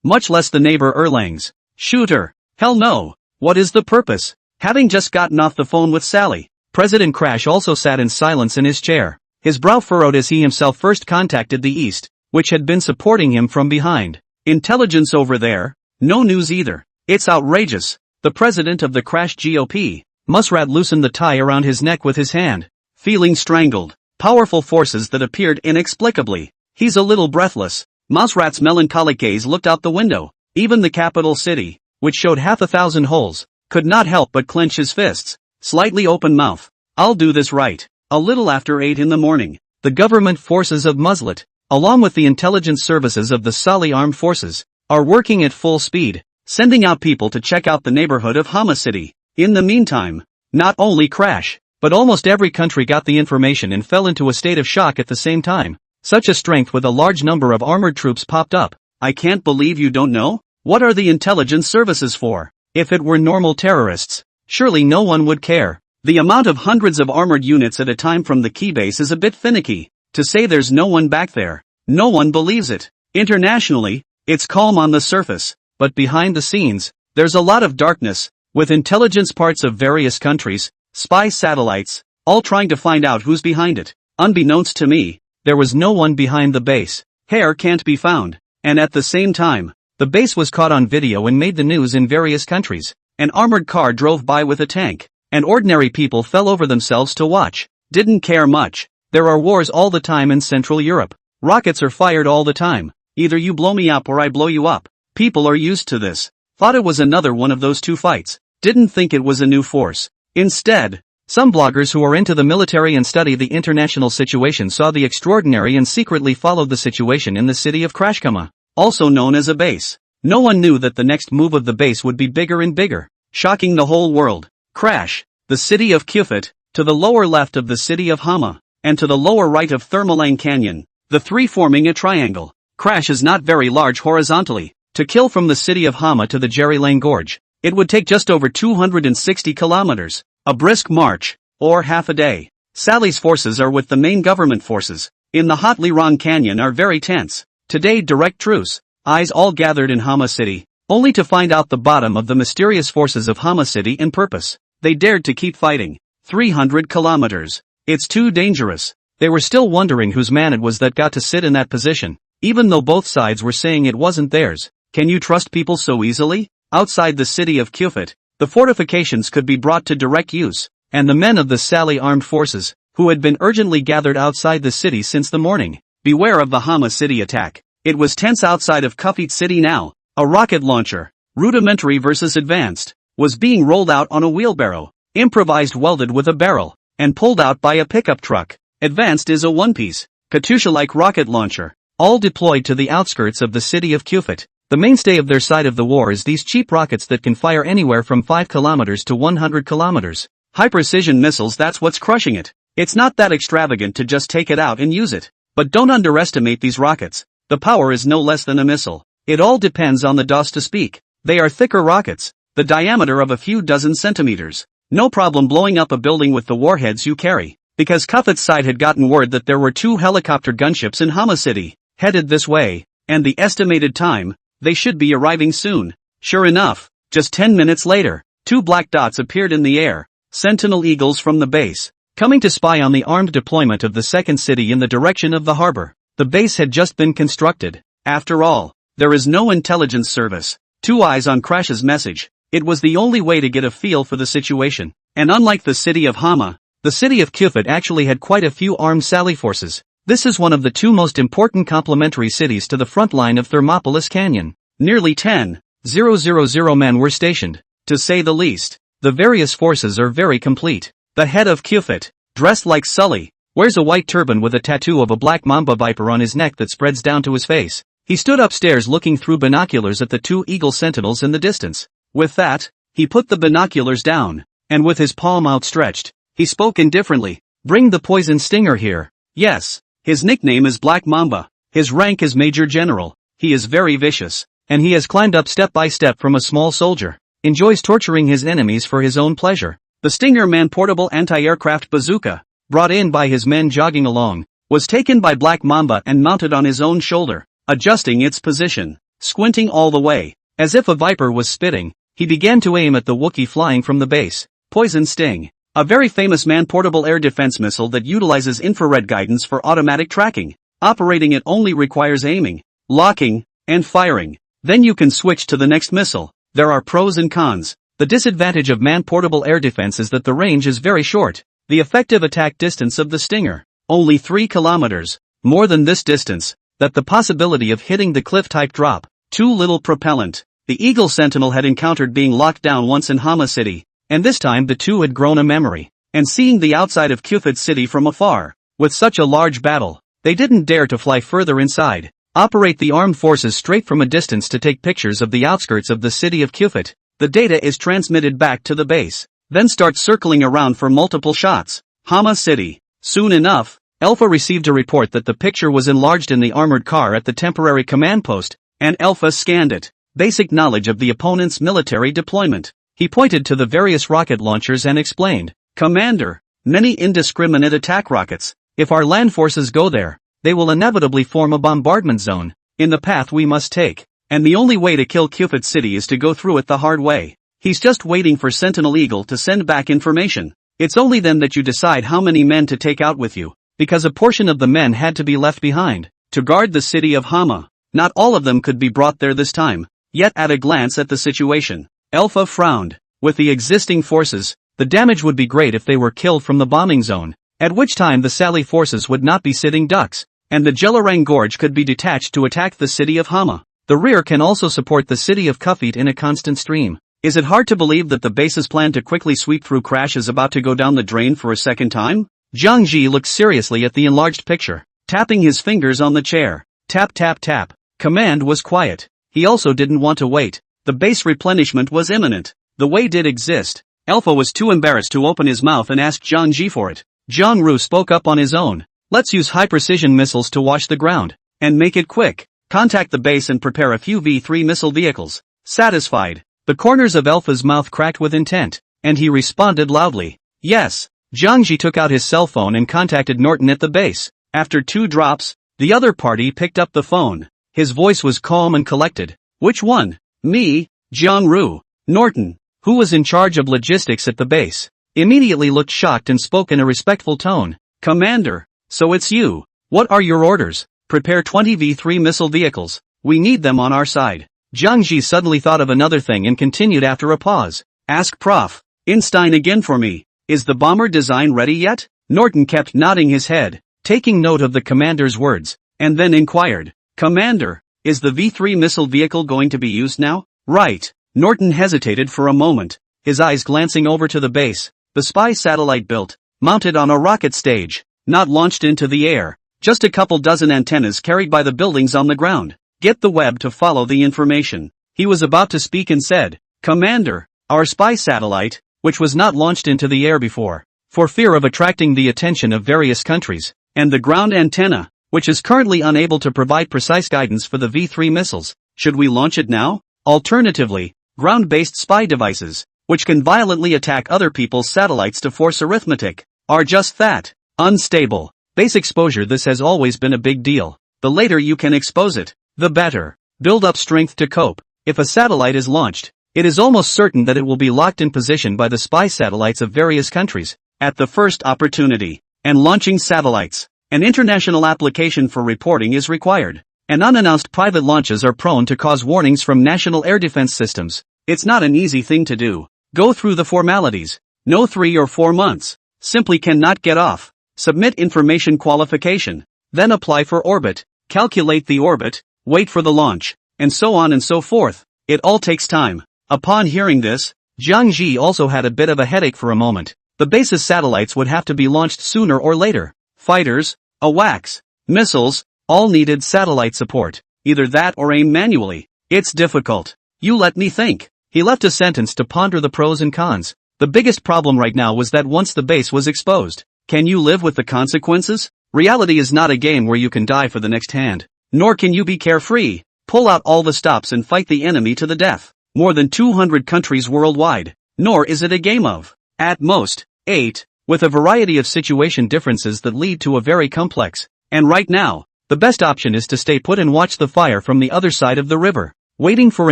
[SPEAKER 1] Much less the neighbor Erlang's. Shooter. Hell no. What is the purpose? Having just gotten off the phone with Sally, President Crash also sat in silence in his chair. His brow furrowed as he himself first contacted the East, which had been supporting him from behind. Intelligence over there? No news either. It's outrageous. The president of the Crash GOP, Musrat, loosened the tie around his neck with his hand. Feeling strangled. Powerful forces that appeared inexplicably. He's a little breathless. Musrat's melancholic gaze looked out the window. Even the capital city, which showed 1,000 holes, could not help but clench his fists. Slightly open mouth. I'll do this right. A little after 8 in the morning, the government forces of Muslat, along with the intelligence services of the Sali armed forces, are working at full speed, sending out people to check out the neighborhood of Hama City. In the meantime, not only Crash, but almost every country got the information and fell into a state of shock at the same time. Such a strength with a large number of armored troops popped up. I can't believe you don't know? What are the intelligence services for? If it were normal terrorists, surely no one would care. The amount of hundreds of armored units at a time from the key base is a bit finicky. To say there's no one back there, no one believes it. Internationally, it's calm on the surface, but behind the scenes, there's a lot of darkness, with intelligence parts of various countries, spy satellites, all trying to find out who's behind it. Unbeknownst to me, there was no one behind the base. Hair can't be found. And at the same time, the base was caught on video and made the news in various countries. An armored car drove by with a tank, and ordinary people fell over themselves to watch. Didn't care much. There are wars all the time in Central Europe. Rockets are fired all the time. Either you blow me up or I blow you up. People are used to this. Thought it was another one of those two fights. Didn't think it was a new force. Instead, some bloggers who are into the military and study the international situation saw the extraordinary and secretly followed the situation in the city of Krashkama, also known as a base. No one knew that the next move of the base would be bigger and bigger, shocking the whole world. Crash, the city of Kufit, to the lower left of the city of Hama, and to the lower right of Thermalang Canyon, the three forming a triangle. Crash is not very large horizontally. To kill from the city of Hama to the Jerilang Gorge, it would take just over 260 kilometers. A brisk march, or half a day. Sally's forces are with the main government forces, in the hot Lirong Canyon are very tense. Today direct truce, eyes all gathered in Hama City, only to find out the bottom of the mysterious forces of Hama City in purpose. They dared to keep fighting. 300 kilometers. It's too dangerous. They were still wondering whose man it was that got to sit in that position, even though both sides were saying it wasn't theirs. Can you trust people so easily? Outside the city of Kufit, the fortifications could be brought to direct use, and the men of the Sally armed forces, who had been urgently gathered outside the city since the morning. Beware of the Hama City attack. It was tense outside of Kufit City now. A rocket launcher, rudimentary versus advanced, was being rolled out on a wheelbarrow, improvised welded with a barrel, and pulled out by a pickup truck. Advanced is a one-piece, Katusha-like rocket launcher, all deployed to the outskirts of the city of Kufit. The mainstay of their side of the war is these cheap rockets that can fire anywhere from 5 kilometers to 100 kilometers. High-precision missiles, that's what's crushing it. It's not that extravagant to just take it out and use it. But don't underestimate these rockets. The power is no less than a missile. It all depends on the dose to speak. They are thicker rockets, the diameter of a few dozen centimeters. No problem blowing up a building with the warheads you carry. Because Kufit's side had gotten word that there were 2 helicopter gunships in Hama City, headed this way, and the estimated time, they should be arriving soon. Sure enough, just 10 minutes later, 2 black dots appeared in the air, sentinel eagles from the base, coming to spy on the armed deployment of the second city in the direction of the harbor. The base had just been constructed. After all, there is no intelligence service. 2 eyes on Crash's message. It was the only way to get a feel for the situation. And unlike the city of Hama, the city of Kufit actually had quite a few armed sally forces. This is one of the 2 most important complementary cities to the front line of Thermopolis Canyon. Nearly 10,000 men were stationed. To say the least, the various forces are very complete. The head of Kufit, dressed like Sully, wears a white turban with a tattoo of a black mamba viper on his neck that spreads down to his face. He stood upstairs looking through binoculars at the 2 eagle sentinels in the distance. With that, he put the binoculars down, and with his palm outstretched, he spoke indifferently. Bring the poison stinger here. Yes. His nickname is Black Mamba. His rank is Major General. He is very vicious, and he has climbed up step by step from a small soldier. Enjoys torturing his enemies for his own pleasure. The Stinger man-portable anti-aircraft bazooka, brought in by his men jogging along, was taken by Black Mamba and mounted on his own shoulder, adjusting its position, squinting all the way, as if a viper was spitting. He began to aim at the Wookiee flying from the base. Poison Sting. A very famous man-portable air defense missile that utilizes infrared guidance for automatic tracking. Operating it only requires aiming, locking, and firing. Then you can switch to the next missile. There are pros and cons. The disadvantage of man-portable air defense is that the range is very short. The effective attack distance of the Stinger, only 3 kilometers. More than this distance, that the possibility of hitting the cliff-type drop. Too little propellant. The Eagle Sentinel had encountered being locked down once in Hama City, and this time the 2 had grown a memory. And seeing the outside of Kufit City from afar, with such a large battle, they didn't dare to fly further inside. Operate the armed forces straight from a distance to take pictures of the outskirts of the city of Kufit. The data is transmitted back to the base, then start circling around for multiple shots. Hama City. Soon enough, Alpha received a report that the picture was enlarged in the armored car at the temporary command post, and Alpha scanned it. Basic knowledge of the opponent's military deployment. He pointed to the various rocket launchers and explained, Commander, many indiscriminate attack rockets. If our land forces go there, they will inevitably form a bombardment zone, in the path we must take. And the only way to kill Kufit City is to go through it the hard way. He's just waiting for Sentinel Eagle to send back information. It's only then that you decide how many men to take out with you, because a portion of the men had to be left behind, to guard the city of Hama. Not all of them could be brought there this time. Yet at a glance at the situation, Alpha frowned. With the existing forces, the damage would be great if they were killed from the bombing zone, at which time the Sally forces would not be sitting ducks, and the Jelarang Gorge could be detached to attack the city of Hama. The rear can also support the city of Kufit in a constant stream. Is it hard to believe that the base's plan to quickly sweep through Crash is about to go down the drain for a second time? Zhang Ji looked seriously at the enlarged picture, tapping his fingers on the chair. Tap tap tap. Command was quiet. He also didn't want to wait. The base replenishment was imminent. The way did exist. Alpha was too embarrassed to open his mouth and ask Zhang Ji for it. Zhang Ru spoke up on his own. Let's use high-precision missiles to wash the ground. And make it quick. Contact the base and prepare a few V3 missile vehicles. Satisfied. The corners of Alpha's mouth cracked with intent, and he responded loudly. Yes. Zhang Ji took out his cell phone and contacted Norton at the base. After 2 drops, the other party picked up the phone. His voice was calm and collected. Which one? Me, Zhang Ru. Norton, who was in charge of logistics at the base, immediately looked shocked and spoke in a respectful tone. Commander, so it's you. What are your orders? Prepare 20 V3 missile vehicles. We need them on our side. Zhang Ji suddenly thought of another thing and continued after a pause. Ask Prof. Einstein again for me. Is the bomber design ready yet? Norton kept nodding his head, taking note of the commander's words, and then inquired. Commander, is the V3 missile vehicle going to be used now? Right. Norton hesitated for a moment, his eyes glancing over to the base. The spy satellite built, mounted on a rocket stage, not launched into the air. Just a couple dozen antennas carried by the buildings on the ground. Get the web to follow the information. He was about to speak and said, Commander, our spy satellite, which was not launched into the air before, for fear of attracting the attention of various countries, and the ground antenna, which is currently unable to provide precise guidance for the V3 missiles. Should we launch it now? Alternatively, ground-based spy devices, which can violently attack other people's satellites to force arithmetic, are just that, unstable. Base exposure. This has always been a big deal. The later you can expose it, the better. Build up strength to cope. If a satellite is launched, It is almost certain that it will be locked in position by the spy satellites of various countries, at the first opportunity. And launching satellites. An international application for reporting is required. And unannounced private launches are prone to cause warnings from national air defense systems. It's not an easy thing to do. Go through the formalities. No 3 or 4 months. Simply cannot get off. Submit information qualification. Then apply for orbit. Calculate the orbit. Wait for the launch. And so on and so forth. It all takes time. Upon hearing this, Jiang Ji also had a bit of a headache for a moment. The base's satellites would have to be launched sooner or later. Fighters, AWACS, missiles, all needed satellite support. Either that or aim manually. It's difficult. You let me think. He left a sentence to ponder the pros and cons. The biggest problem right now was that once the base was exposed, can you live with the consequences? Reality is not a game where you can die for the next hand. Nor can you be carefree, pull out all the stops and fight the enemy to the death. More than 200 countries worldwide. Nor is it a game of, at most, 8, with a variety of situation differences that lead to a very complex. And right now, the best option is to stay put and watch the fire from the other side of the river, waiting for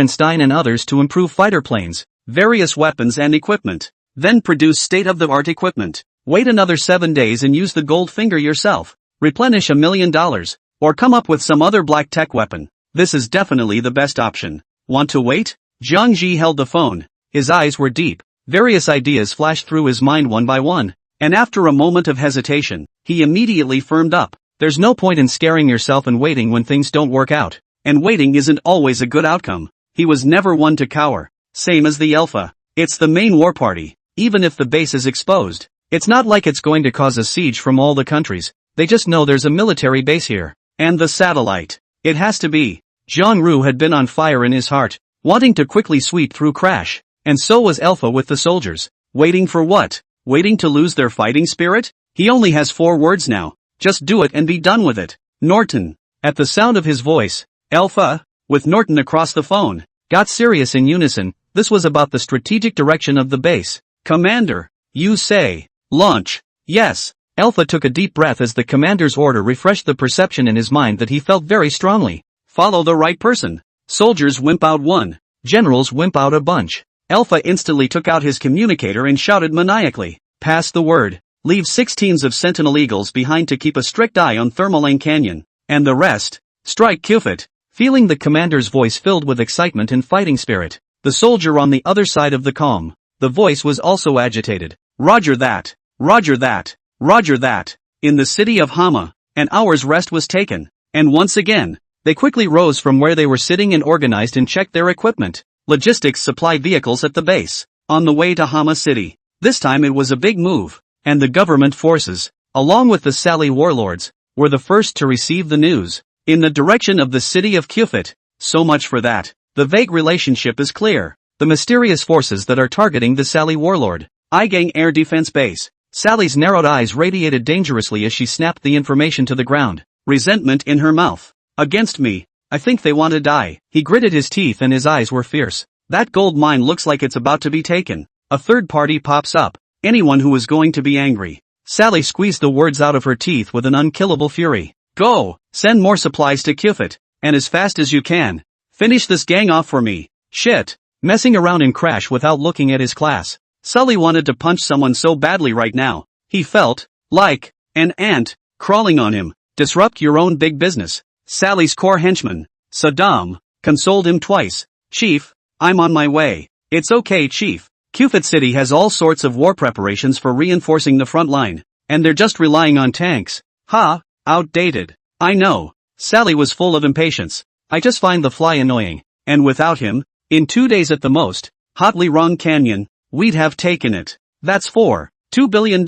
[SPEAKER 1] Einstein and others to improve fighter planes, various weapons and equipment. Then produce state-of-the-art equipment. Wait another 7 days and use the gold finger yourself. Replenish $1 million. Or come up with some other black tech weapon. This is definitely the best option. Want to wait? Jiang Ji held the phone. His eyes were deep. Various ideas flashed through his mind one by one. And after a moment of hesitation, he immediately firmed up. There's no point in scaring yourself and waiting when things don't work out. And waiting isn't always a good outcome. He was never one to cower. Same as the Alpha. It's the main war party. Even if the base is exposed, it's not like it's going to cause a siege from all the countries. They just know there's a military base here. And the satellite. It has to be. Zhang Ru had been on fire in his heart, wanting to quickly sweep through Crash. And so was Alpha with the soldiers. Waiting for what? Waiting to lose their fighting spirit? He only has 4 words now. Just do it and be done with it. Norton. At the sound of his voice, Alpha, with Norton across the phone, got serious in unison. This was about the strategic direction of the base. Commander, you say, launch. Yes. Alpha took a deep breath as the commander's order refreshed the perception in his mind that he felt very strongly. Follow the right person. Soldiers wimp out one. Generals wimp out a bunch. Alpha instantly took out his communicator and shouted maniacally, pass the word. Leave 6 teams of Sentinel Eagles behind to keep a strict eye on Thermalang Canyon. And the rest, strike Kufit. Feeling the commander's voice filled with excitement and fighting spirit, the soldier on the other side of the calm, the voice was also agitated. Roger that. Roger that. Roger that. In the city of Hama, an hour's rest was taken. And once again, they quickly rose from where they were sitting and organized and checked their equipment. Logistics supply vehicles at the base. On the way to Hama City. This time it was a big move. And the government forces, along with the Sally warlords, were the first to receive the news. In the direction of the city of Kufit. So much for that. The vague relationship is clear. The mysterious forces that are targeting the Sally warlord. Igang Air Defense Base. Sally's narrowed eyes radiated dangerously as she snapped the information to the ground. Resentment in her mouth. Against me. I think they want to die. He gritted his teeth and his eyes were fierce. That gold mine looks like it's about to be taken. A third party pops up. Anyone who is going to be angry. Sally squeezed the words out of her teeth with an unkillable fury. Go! Send more supplies to Kufit. And as fast as you can. Finish this gang off for me. Shit. Messing around in Crash without looking at his class. Sully wanted to punch someone so badly right now. He felt like an ant crawling on him. Disrupt your own big business. Sally's core henchman, Saddam, consoled him twice. Chief, I'm on my way. It's okay, Chief. Kufit City has all sorts of war preparations for reinforcing the front line. And they're just relying on tanks. Ha, outdated. I know. Sally was full of impatience. I just find the fly annoying. And without him, in 2 days at the most, Hotly Wrong Canyon, we'd have taken it. That's $2 billion.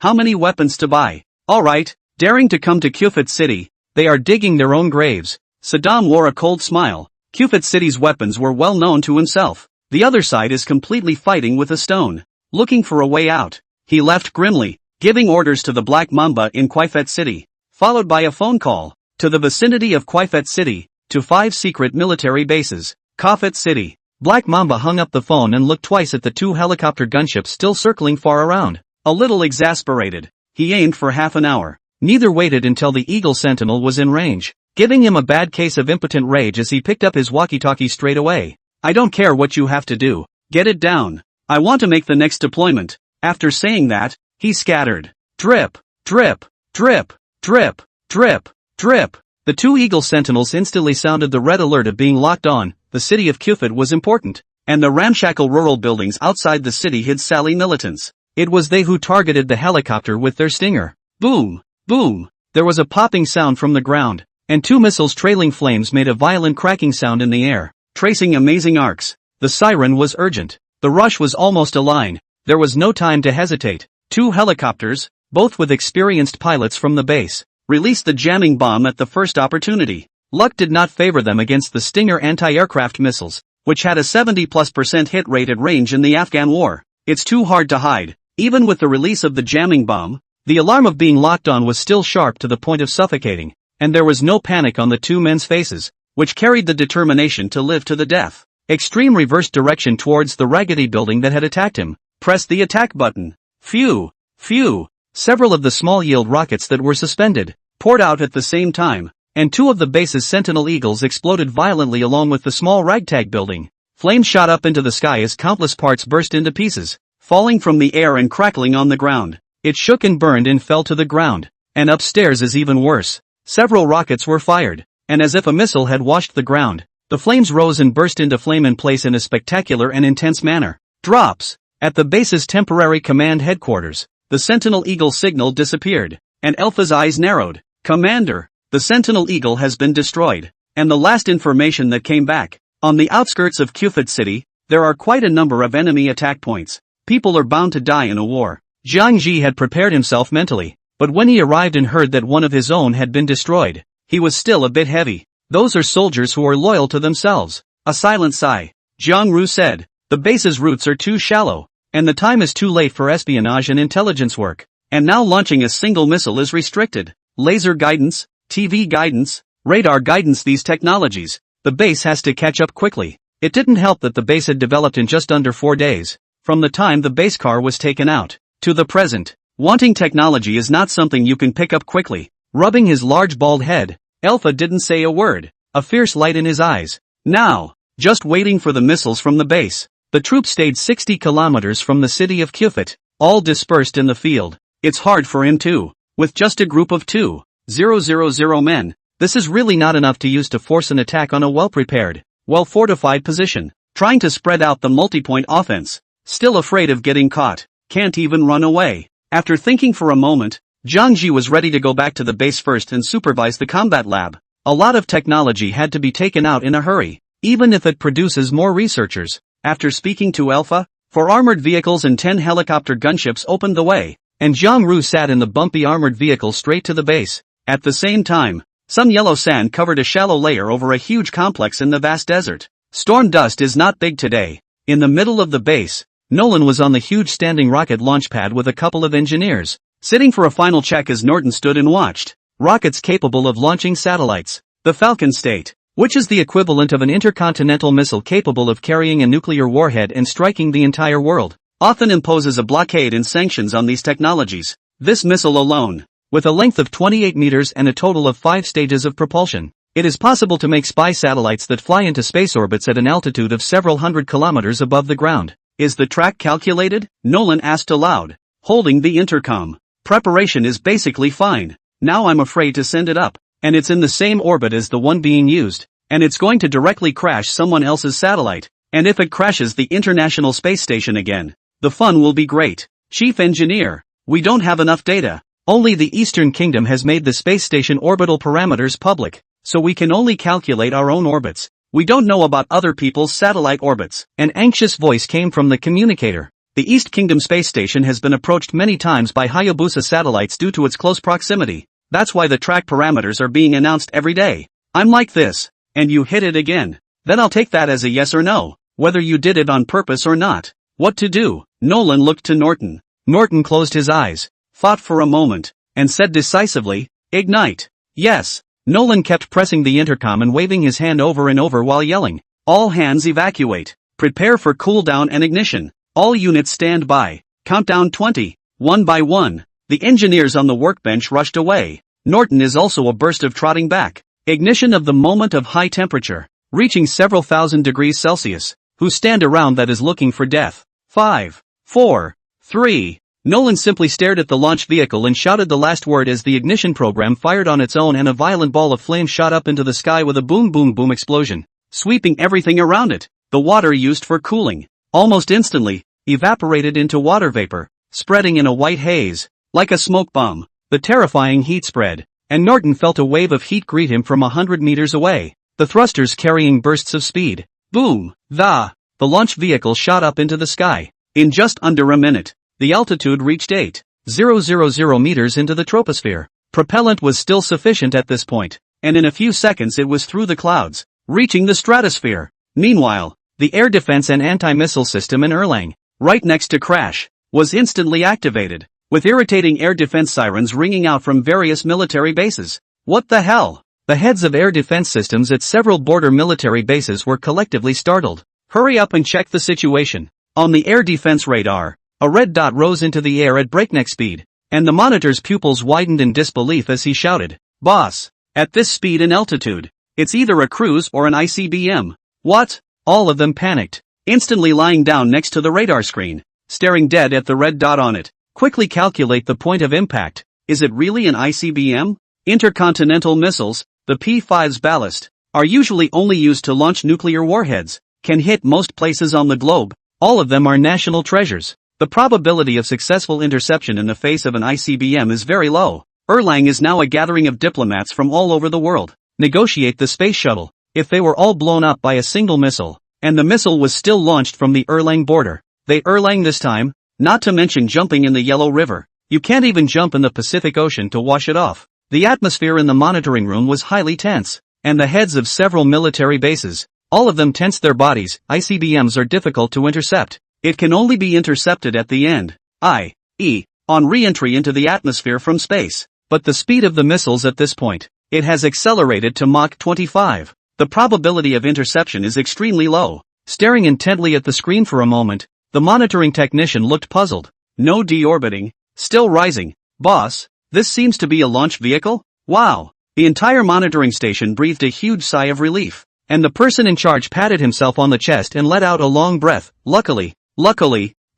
[SPEAKER 1] How many weapons to buy? Alright, daring to come to Kufit City, they are digging their own graves. Saddam wore a cold smile. Kufit City's weapons were well known to himself. The other side is completely fighting with a stone. Looking for a way out. He left grimly, giving orders to the Black Mamba in Quaifet City. Followed by a phone call, to the vicinity of Quaifet City, to 5 secret military bases. Quaifet City. Black Mamba hung up the phone and looked twice at the 2 helicopter gunships still circling far around. A little exasperated, he aimed for half an hour. Neither waited until the Eagle Sentinel was in range, giving him a bad case of impotent rage as he picked up his walkie-talkie straight away. I don't care what you have to do. Get it down. I want to make the next deployment. After saying that, he scattered. Drip, drip, drip, drip, drip, drip. The two Eagle Sentinels instantly sounded the red alert of being locked on. The city of Cupid was important, and the ramshackle rural buildings outside the city hid Sally militants. It was they who targeted the helicopter with their stinger. Boom, boom. There was a popping sound from the ground, and two missiles trailing flames made a violent cracking sound in the air, tracing amazing arcs. The siren was urgent. The rush was almost a line. There was no time to hesitate. Two helicopters, both with experienced pilots from the base, released the jamming bomb at the first opportunity. Luck did not favor them against the Stinger anti-aircraft missiles, which had a 70+% hit rate at range in the Afghan war. It's too hard to hide. Even with the release of the jamming bomb, the alarm of being locked on was still sharp to the point of suffocating, and there was no panic on the two men's faces, which carried the determination to live to the death. Extreme reverse direction towards the raggedy building that had attacked him. Press the attack button. Phew, phew. Several of the small yield rockets that were suspended poured out at the same time, and two of the base's Sentinel Eagles exploded violently along with the small ragtag building. Flames shot up into the sky as countless parts burst into pieces, falling from the air and crackling on the ground. It shook and burned and fell to the ground. And upstairs is even worse. Several rockets were fired, and as if a missile had washed the ground, the flames rose and burst into flame in place in a spectacular and intense manner. Drops. At the base's temporary command headquarters, the Sentinel Eagle signal disappeared, and Alpha's eyes narrowed. Commander, the Sentinel Eagle has been destroyed. And the last information that came back, on the outskirts of Cupid City, there are quite a number of enemy attack points. People are bound to die in a war. Jiang Ji had prepared himself mentally, but when he arrived and heard that one of his own had been destroyed, he was still a bit heavy. Those are soldiers who are loyal to themselves. A silent sigh. Jiang Ru said, the base's roots are too shallow, and the time is too late for espionage and intelligence work. And now launching a single missile is restricted. Laser guidance, TV guidance, radar guidance, these technologies, the base has to catch up quickly. It didn't help that the base had developed in just under 4 days, from the time the base car was taken out, to the present. Wanting technology is not something you can pick up quickly. Rubbing his large bald head, Alpha didn't say a word, a fierce light in his eyes. Now, just waiting for the missiles from the base. The troops stayed 60 kilometers from the city of Cupid, all dispersed in the field. It's hard for him too, with just a group of 2,000 men. This is really not enough to use to force an attack on a well-prepared, well-fortified position. Trying to spread out the multi-point offense. Still afraid of getting caught. Can't even run away. After thinking for a moment, Jiang Ji was ready to go back to the base first and supervise the combat lab. A lot of technology had to be taken out in a hurry, even if it produces more researchers. After speaking to Alpha, 4 armored vehicles and 10 helicopter gunships opened the way, and Jiang Ru sat in the bumpy armored vehicle straight to the base. At the same time, some yellow sand covered a shallow layer over a huge complex in the vast desert. Storm dust is not big today. In the middle of the base, Nolan was on the huge standing rocket launch pad with a couple of engineers, sitting for a final check as Norton stood and watched. Rockets capable of launching satellites. The Falcon State, which is the equivalent of an intercontinental missile capable of carrying a nuclear warhead and striking the entire world, often imposes a blockade and sanctions on these technologies. This missile alone, with a length of 28 meters and a total of 5 stages of propulsion, it is possible to make spy satellites that fly into space orbits at an altitude of several hundred kilometers above the ground. Is the track calculated? Nolan asked aloud, holding the intercom. Preparation is basically fine. Now I'm afraid to send it up, and it's in the same orbit as the one being used, and it's going to directly crash someone else's satellite, and if it crashes the International Space Station again, the fun will be great. Chief Engineer, we don't have enough data. Only the Eastern Kingdom has made the space station orbital parameters public, so we can only calculate our own orbits. We don't know about other people's satellite orbits. An anxious voice came from the communicator. The East Kingdom space station has been approached many times by Hayabusa satellites due to its close proximity. That's why the track parameters are being announced every day. I'm like this, and you hit it again. Then I'll take that as a yes or no, whether you did it on purpose or not. What to do? Nolan looked to Norton. Norton closed his eyes, thought for a moment, and said decisively, ignite. Yes. Nolan kept pressing the intercom and waving his hand over and over while yelling, all hands evacuate. Prepare for cooldown and ignition. All units stand by. Countdown 20. One by one. The engineers on the workbench rushed away. Norton is also a burst of trotting back. Ignition of the moment of high temperature. reaching several thousand degrees Celsius. Who stand around that is looking for death? 5, 4, 3. Nolan simply stared at the launch vehicle and shouted the last word as the ignition program fired on its own and a violent ball of flame shot up into the sky with a boom boom boom explosion, sweeping everything around it. The water used for cooling, almost instantly, evaporated into water vapor, spreading in a white haze, like a smoke bomb. The terrifying heat spread, and Norton felt a wave of heat greet him from 100 meters away, the thrusters carrying bursts of speed. Boom! The launch vehicle shot up into the sky. In just under a minute, the altitude reached 8,000 meters into the troposphere. Propellant was still sufficient at this point, and in a few seconds it was through the clouds, reaching the stratosphere. Meanwhile, the air defense and anti-missile system in Erlang, right next to crash, was instantly activated, with irritating air defense sirens ringing out from various military bases. What the hell? The heads of air defense systems at several border military bases were collectively startled. Hurry up and check the situation. On the air defense radar, a red dot rose into the air at breakneck speed, and the monitor's pupils widened in disbelief as he shouted, "Boss, at this speed and altitude, it's either a cruise or an ICBM. What?" All of them panicked, instantly lying down next to the radar screen, staring dead at the red dot on it. Quickly calculate the point of impact. Is it really an ICBM? Intercontinental missiles, the P-5's ballast, are usually only used to launch nuclear warheads, can hit most places on the globe. All of them are national treasures. The probability of successful interception in the face of an ICBM is very low. Erlang is now a gathering of diplomats from all over the world. Negotiate the space shuttle. If they were all blown up by a single missile, and the missile was still launched from the Erlang border, they Erlang this time, not to mention jumping in the Yellow River. You can't even jump in the Pacific Ocean to wash it off. The atmosphere in the monitoring room was highly tense, and the heads of several military bases, all of them tensed their bodies. ICBMs are difficult to intercept. It can only be intercepted at the end, i.e., on re-entry into the atmosphere from space. But the speed of the missiles at this point, it has accelerated to Mach 25. The probability of interception is extremely low. Staring intently at the screen for a moment, the monitoring technician looked puzzled. No deorbiting, still rising. Boss, this seems to be a launch vehicle? Wow! The entire monitoring station breathed a huge sigh of relief, and the person in charge patted himself on the chest and let out a long breath. Luckily,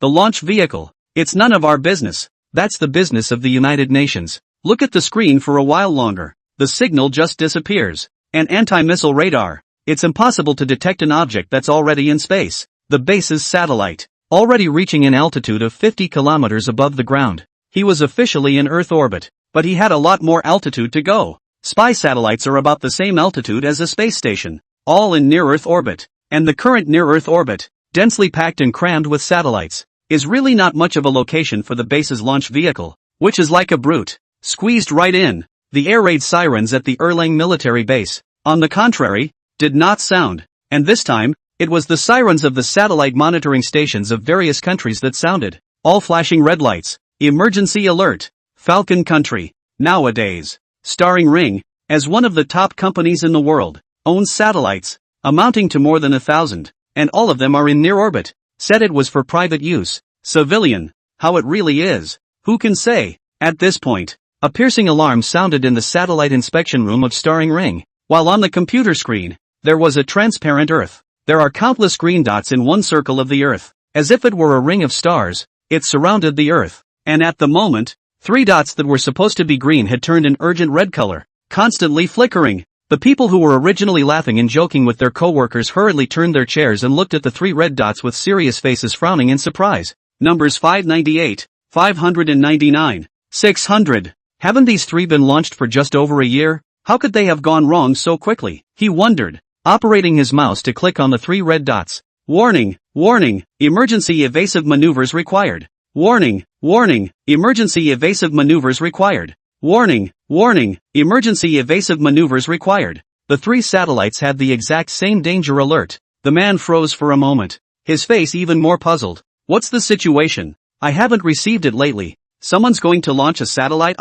[SPEAKER 1] the launch vehicle, it's none of our business. That's the business of the United Nations. Look at the screen for a while longer. The signal just disappears. An anti-missile radar. It's impossible to detect an object that's already in space. The base's satellite, already reaching an altitude of 50 kilometers above the ground. He was officially in Earth orbit, but he had a lot more altitude to go. Spy satellites are about the same altitude as a space station, all in near-Earth orbit. And the current near-Earth orbit, densely packed and crammed with satellites, is really not much of a location for the base's launch vehicle, which is like a brute, squeezed right in. The air raid sirens at the Erlang military base, on the contrary, did not sound, and this time, it was the sirens of the satellite monitoring stations of various countries that sounded, all flashing red lights. Emergency alert, Falcon Country. Nowadays, Starring Ring, as one of the top companies in the world, owns satellites, amounting to more than 1,000, and all of them are in near orbit. Said it was for private use. Civilian. How it really is, who can say? At this point, a piercing alarm sounded in the satellite inspection room of Starring Ring, while on the computer screen, there was a transparent Earth. There are countless green dots in one circle of the Earth, as if it were a ring of stars. It surrounded the Earth, and at the moment, 3 dots that were supposed to be green had turned an urgent red color, constantly flickering. The people who were originally laughing and joking with their co-workers hurriedly turned their chairs and looked at the 3 red dots with serious faces, frowning in surprise. Numbers 598, 599, 600. Haven't these 3 been launched for just over a year? How could they have gone wrong so quickly? He wondered, operating his mouse to click on the 3 red dots. Warning, warning, emergency evasive maneuvers required. Warning, warning, emergency evasive maneuvers required. Warning, warning, emergency evasive maneuvers required. The 3 satellites had the exact same danger alert. The man froze for a moment, his face even more puzzled. What's the situation? I haven't received it lately. Someone's going to launch a satellite?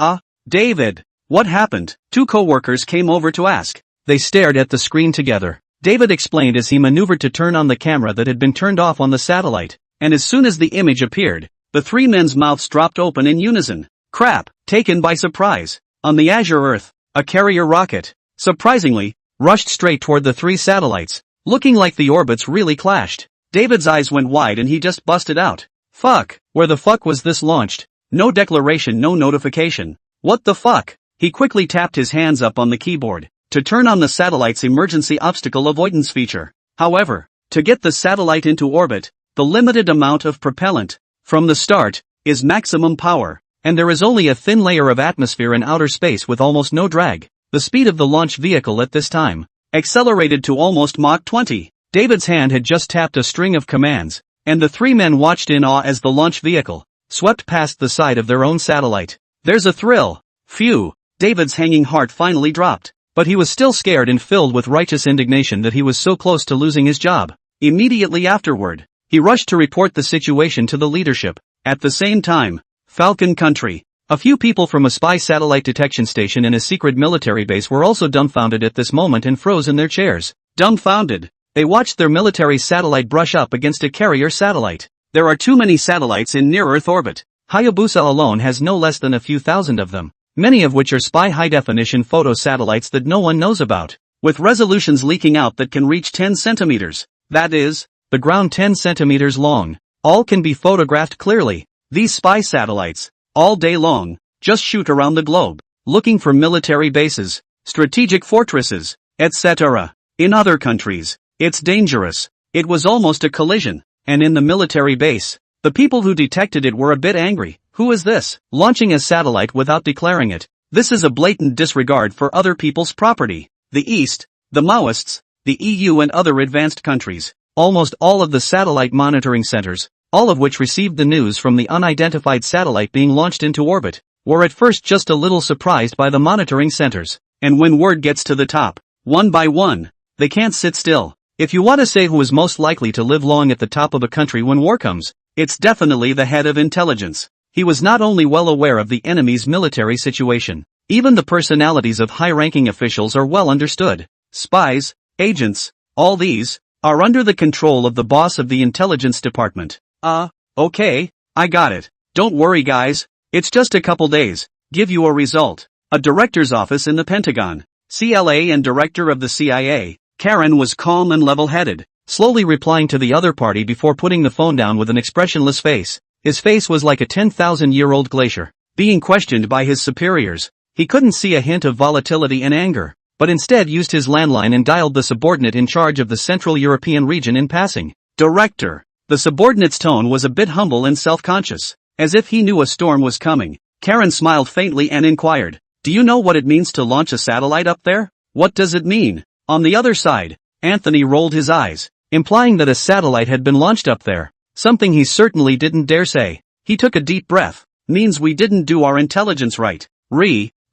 [SPEAKER 1] David, what happened? 2 co-workers came over to ask. They stared at the screen together. David explained as he maneuvered to turn on the camera that had been turned off on the satellite, and as soon as the image appeared, the 3 men's mouths dropped open in unison. Crap, taken by surprise. On the Azure Earth, a carrier rocket, surprisingly, rushed straight toward the 3 satellites. looking like the orbits really clashed. David's eyes went wide and he just busted out. Fuck, where the fuck was this launched? No declaration, no notification. What the fuck? He quickly tapped his hands up on the keyboard to turn on the satellite's emergency obstacle avoidance feature. However, to get the satellite into orbit, the limited amount of propellant, from the start, is maximum power, and there is only a thin layer of atmosphere in outer space with almost no drag. The speed of the launch vehicle at this time accelerated to almost Mach 20. David's hand had just tapped a string of commands, and the three men watched in awe as the launch vehicle swept past the side of their own satellite. There's a thrill. Phew, David's hanging heart finally dropped, but he was still scared and filled with righteous indignation that he was so close to losing his job. Immediately afterward, he rushed to report the situation to the leadership. At the same time, Falcon Country. A few people from a spy satellite detection station and a secret military base were also dumbfounded at this moment and froze in their chairs. Dumbfounded, they watched their military satellite brush up against a carrier satellite. There are too many satellites in near-Earth orbit. Hayabusa alone has no less than a few thousand of them, many of which are spy high-definition photo satellites that no one knows about, with resolutions leaking out that can reach 10 centimeters. That is, the ground 10 centimeters long. All can be photographed clearly. These spy satellites, all day long, just shoot around the globe, looking for military bases, strategic fortresses, etc. In other countries, it's dangerous. It was almost a collision, and in the military base, the people who detected it were a bit angry. Who is this, launching a satellite without declaring it? This is a blatant disregard for other people's property. The East, the Maoists, the EU and other advanced countries, almost all of the satellite monitoring centers, all of which received the news from the unidentified satellite being launched into orbit, were at first just a little surprised by the monitoring centers. And when word gets to the top, one by one, they can't sit still. If you want to say who is most likely to live long at the top of a country when war comes, it's definitely the head of intelligence. He was not only well aware of the enemy's military situation, even the personalities of high-ranking officials are well understood. Spies, agents, all these, are under the control of the boss of the intelligence department. Okay, I got it. Don't worry guys, it's just a couple days, give you a result. A director's office in the Pentagon. CLA and director of the CIA, Karen was calm and level-headed, slowly replying to the other party before putting the phone down with an expressionless face. His face was like a 10,000-year-old glacier. Being questioned by his superiors, he couldn't see a hint of volatility and anger, but instead used his landline and dialed the subordinate in charge of the Central European region in passing. Director. The subordinate's tone was a bit humble and self-conscious, as if he knew a storm was coming. Karen smiled faintly and inquired, "Do you know what it means to launch a satellite up there? What does it mean?" On the other side, Anthony rolled his eyes, implying that a satellite had been launched up there, something he certainly didn't dare say. He took a deep breath. "Means we didn't do our intelligence right."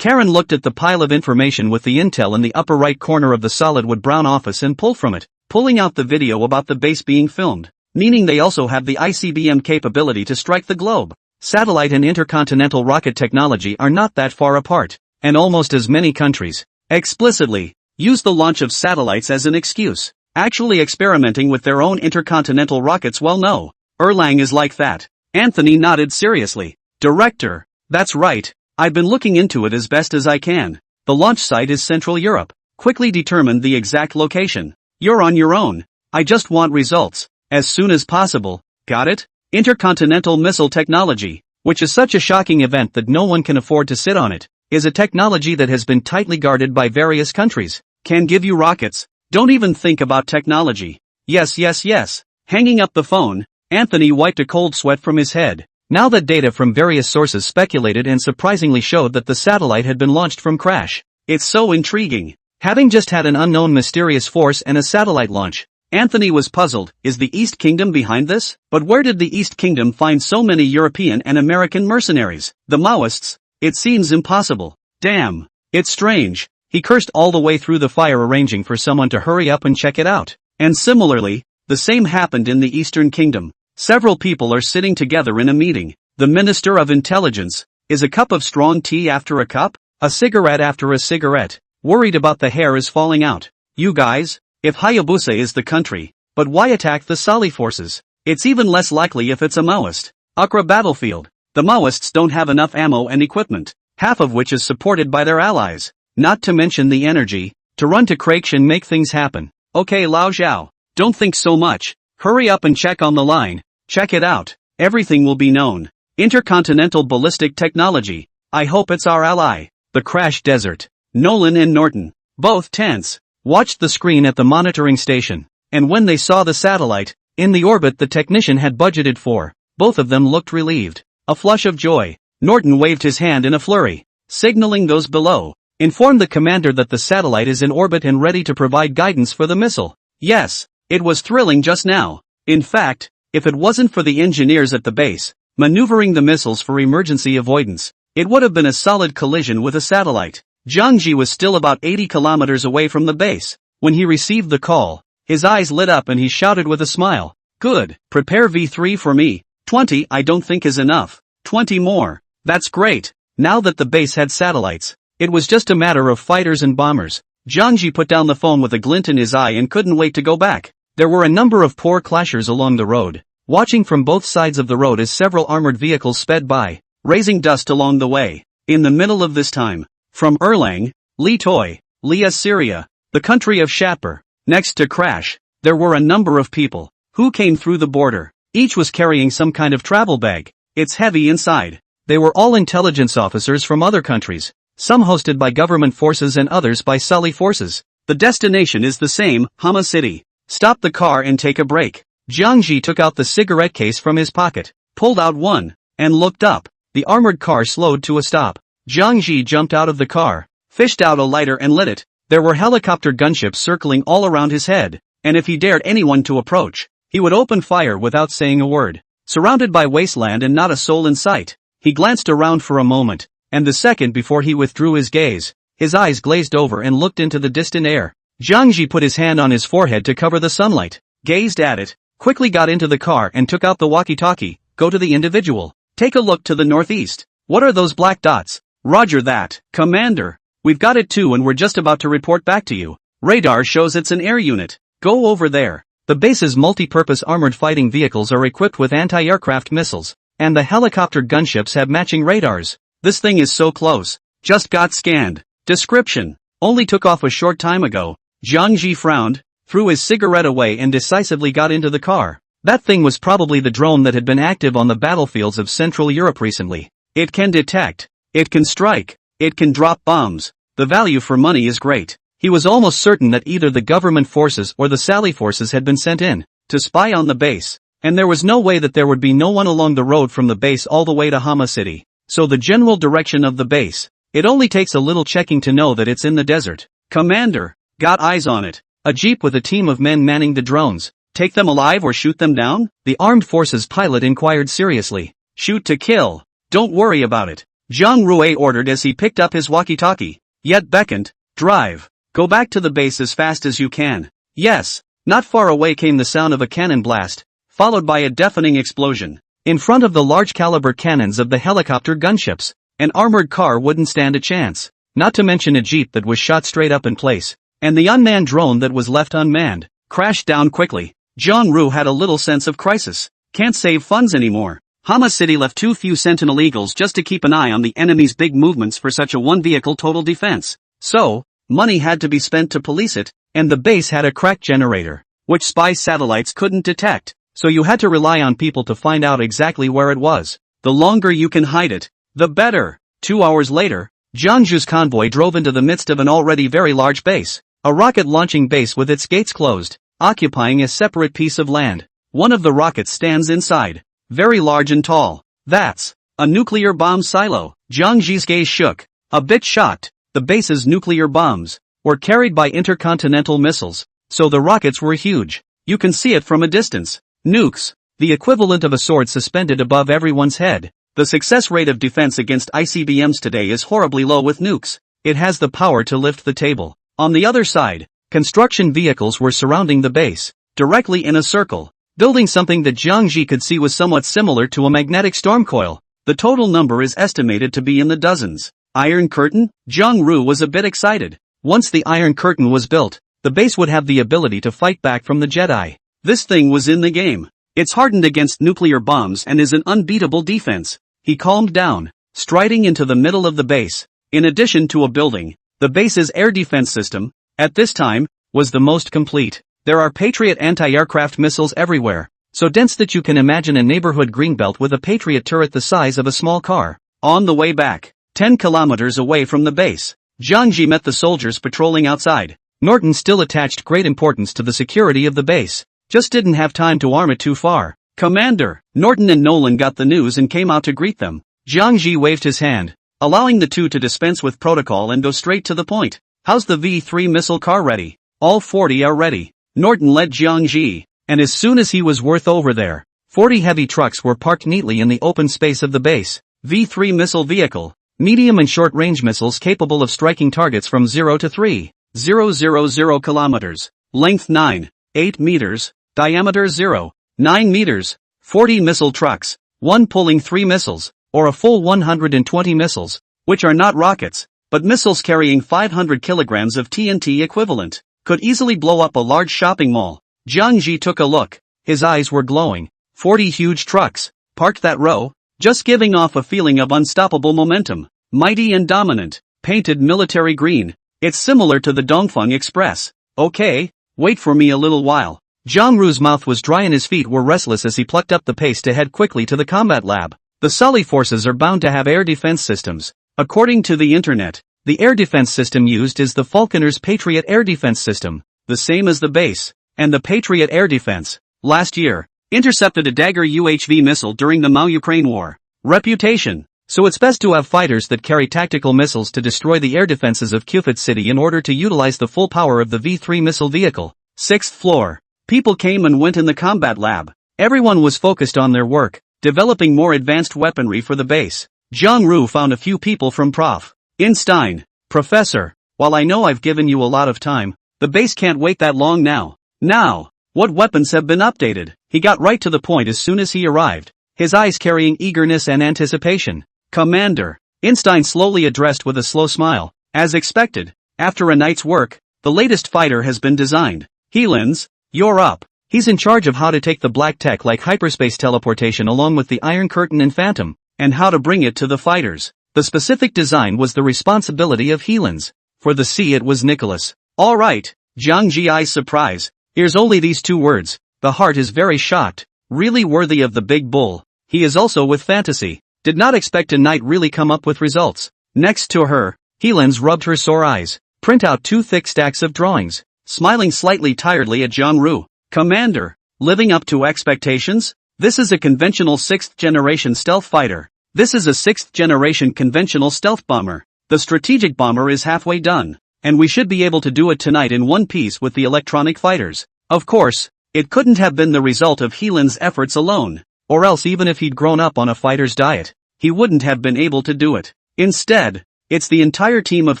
[SPEAKER 1] Karen looked at the pile of information with the intel in the upper right corner of the solid wood brown office and pulled from it, pulling out the video about the base being filmed. Meaning they also have the ICBM capability to strike the globe. Satellite and intercontinental rocket technology are not that far apart, and almost as many countries explicitly use the launch of satellites as an excuse. Actually experimenting with their own intercontinental rockets, well no. Erlang is like that. Anthony nodded seriously. Director, that's right, I've been looking into it as best as I can. The launch site is Central Europe. Quickly determined the exact location. You're on your own. I just want results. As soon as possible, got it? Intercontinental missile technology, which is such a shocking event that no one can afford to sit on it, is a technology that has been tightly guarded by various countries. Can give you rockets. Don't even think about technology. Yes. Hanging up the phone, Anthony wiped a cold sweat from his head. Now that data from various sources speculated and surprisingly showed that the satellite had been launched from crash. It's so intriguing. Having just had an unknown mysterious force and a satellite launch, Anthony was puzzled. Is the East Kingdom behind this? But where did the East Kingdom find so many European and American mercenaries? The Maoists? It seems impossible. Damn. It's strange. He cursed all the way through the fire, arranging for someone to hurry up and check it out. And similarly, the same happened in the Eastern Kingdom. Several people are sitting together in a meeting. The Minister of Intelligence. Is a cup of strong tea after a cup? A cigarette after a cigarette. Worried about the hair is falling out. You guys? If Hayabusa is the country, but why attack the Sali forces? It's even less likely if it's a Maoist. Accra battlefield. The Maoists don't have enough ammo and equipment, half of which is supported by their allies. Not to mention the energy, to run to Craiksh and make things happen. Okay Lao Zhao, don't think so much, hurry up and check on the line, check it out, everything will be known. Intercontinental ballistic technology, I hope it's our ally. The crash desert. Nolan and Norton, both tense, watched the screen at the monitoring station, and when they saw the satellite, in the orbit the technician had budgeted for, both of them looked relieved. A flush of joy. Norton waved his hand in a flurry, signaling those below. Inform the commander that the satellite is in orbit and ready to provide guidance for the missile. Yes, it was thrilling just now. In fact, if it wasn't for the engineers at the base, maneuvering the missiles for emergency avoidance, it would have been a solid collision with a satellite. Zhang Ji was still about 80 kilometers away from the base. When he received the call, his eyes lit up and he shouted with a smile. Good, prepare V3 for me. 20 I don't think is enough. 20 more. That's great. Now that the base had satellites, it was just a matter of fighters and bombers. Zhang Ji put down the phone with a glint in his eye and couldn't wait to go back. There were a number of poor clashers along the road, watching from both sides of the road as several armored vehicles sped by, raising dust along the way. In the middle of this time, from Erlang, Litoy, Lia Syria, the country of Shatper, next to Crash, there were a number of people who came through the border. Each was carrying some kind of travel bag. It's heavy inside. They were all intelligence officers from other countries, some hosted by government forces and others by Sully forces. The destination is the same, Hama City. Stop the car and take a break. Zhang Ji took out the cigarette case from his pocket, pulled out one, and looked up. The armored car slowed to a stop. Zhang Ji jumped out of the car, fished out a lighter and lit it. There were helicopter gunships circling all around his head, and if he dared anyone to approach, he would open fire without saying a word. Surrounded by wasteland and not a soul in sight, he glanced around for a moment, and the second before he withdrew his gaze, his eyes glazed over and looked into the distant air. Zhang Ji put his hand on his forehead to cover the sunlight, gazed at it, quickly got into the car and took out the walkie-talkie. Go to the individual. Take a look to the northeast. What are those black dots? Roger that, Commander. We've got it too and we're just about to report back to you. Radar shows it's an air unit. Go over there. The base's multi-purpose armored fighting vehicles are equipped with anti-aircraft missiles, and the helicopter gunships have matching radars. This thing is so close. Just got scanned. Description. Only took off a short time ago. Zhang Ji frowned, threw his cigarette away and decisively got into the car. That thing was probably the drone that had been active on the battlefields of Central Europe recently. It can detect. It can strike. It can drop bombs. The value for money is great. He was almost certain that either the government forces or the Sally forces had been sent in to spy on the base, and there was no way that there would be no one along the road from the base all the way to Hama City. So the general direction of the base, it only takes a little checking to know that it's in the desert. Commander, got eyes on it. A jeep with a team of men manning the drones. Take them alive or shoot them down? The armed forces pilot inquired seriously. Shoot to kill. Don't worry about it. Zhang Rui ordered as he picked up his walkie-talkie, yet beckoned. Drive. Go back to the base as fast as you can. Yes. Not far away came the sound of a cannon blast, followed by a deafening explosion. In front of the large caliber cannons of the helicopter gunships, an armored car wouldn't stand a chance. Not to mention a jeep that was shot straight up in place, and the unmanned drone that was left unmanned, crashed down quickly. Zhang Ru had a little sense of crisis. Can't save funds anymore. Hama City left too few Sentinel Eagles just to keep an eye on the enemy's big movements for such a one-vehicle total defense. So, money had to be spent to police it, and the base had a crack generator, which spy satellites couldn't detect, so you had to rely on people to find out exactly where it was. The longer you can hide it, the better. 2 hours later, Jiangju's convoy drove into the midst of an already very large base, a rocket launching base with its gates closed, occupying a separate piece of land. One of the rockets stands inside, very large and tall. That's a nuclear bomb silo. Jiangji's gaze shook, a bit shocked. The base's nuclear bombs were carried by intercontinental missiles, so the rockets were huge. You can see it from a distance. Nukes, the equivalent of a sword suspended above everyone's head. The success rate of defense against ICBMs today is horribly low with nukes. It has the power to lift the table. On the other side, construction vehicles were surrounding the base, directly in a circle, building something that Zhang Ji could see was somewhat similar to a magnetic storm coil. The total number is estimated to be in the dozens. Iron Curtain? Zhang Ru was a bit excited. Once the Iron Curtain was built, the base would have the ability to fight back from the Jedi. This thing was in the game. It's hardened against nuclear bombs and is an unbeatable defense. He calmed down, striding into the middle of the base. In addition to a building, the base's air defense system, at this time, was the most complete. There are Patriot anti-aircraft missiles everywhere, so dense that you can imagine a neighborhood greenbelt with a Patriot turret the size of a small car. On the way back, 10 kilometers away from the base, Jiang Ji met the soldiers patrolling outside. Norton still attached great importance to the security of the base, just didn't have time to arm it too far. "Commander!" Norton and Nolan got the news and came out to greet them. Jiang Ji waved his hand, allowing the two to dispense with protocol and go straight to the point. "How's the V3 missile car ready?" "All 40 are ready." Norton led Jiang Ji, and as soon as he was worth over there, 40 heavy trucks were parked neatly in the open space of the base. V3 missile vehicle, medium and short-range missiles capable of striking targets from 0 to 3,000 kilometers, length 9.8 meters, diameter 0.9 meters, 40 missile trucks, one pulling 3 missiles, or a full 120 missiles, which are not rockets, but missiles carrying 500 kilograms of TNT equivalent, could easily blow up a large shopping mall. Jiang Ji took a look. His eyes were glowing. 40 huge trucks, parked that row, just giving off a feeling of unstoppable momentum. Mighty and dominant, painted military green. It's similar to the Dongfeng Express. "Okay, wait for me a little while." Zhang Ru's mouth was dry and his feet were restless as he plucked up the pace to head quickly to the combat lab. The Sali forces are bound to have air defense systems. According to the internet, the air defense system used is the Falconer's Patriot Air Defense System, the same as the base, and the Patriot Air Defense, last year, intercepted a Dagger UHV missile during the Mao-Ukraine War. Reputation. So it's best to have fighters that carry tactical missiles to destroy the air defenses of Qufat City in order to utilize the full power of the V3 missile vehicle. 6th floor. People came and went in the combat lab. Everyone was focused on their work, developing more advanced weaponry for the base. Zhang Ru found a few people from Prof. Einstein. "Professor, while I know I've given you a lot of time, the base can't wait that long now. Now, what weapons have been updated?" He got right to the point as soon as he arrived, his eyes carrying eagerness and anticipation. "Commander," Einstein slowly addressed with a slow smile, "as expected, after a night's work, the latest fighter has been designed. Heelan's, you're up." He's in charge of how to take the black tech like hyperspace teleportation along with the Iron Curtain and Phantom, and how to bring it to the fighters. The specific design was the responsibility of Heelan's. For the C it was Nicholas. "All right," Jiang Ji eyes surprise. "Here's only these 2 words. The heart is very shocked. Really worthy of the big bull. He is also with fantasy. Did not expect tonight really come up with results." Next to her, Heelan's rubbed her sore eyes. "Print out 2 thick stacks of drawings," smiling slightly tiredly at Zhang Ru. "Commander, living up to expectations? This is a conventional 6th generation stealth fighter. This is a 6th generation conventional stealth bomber. The strategic bomber is halfway done, and we should be able to do it tonight in one piece with the electronic fighters." Of course, it couldn't have been the result of Heelan's efforts alone, or else even if he'd grown up on a fighter's diet, he wouldn't have been able to do it. Instead, it's the entire team of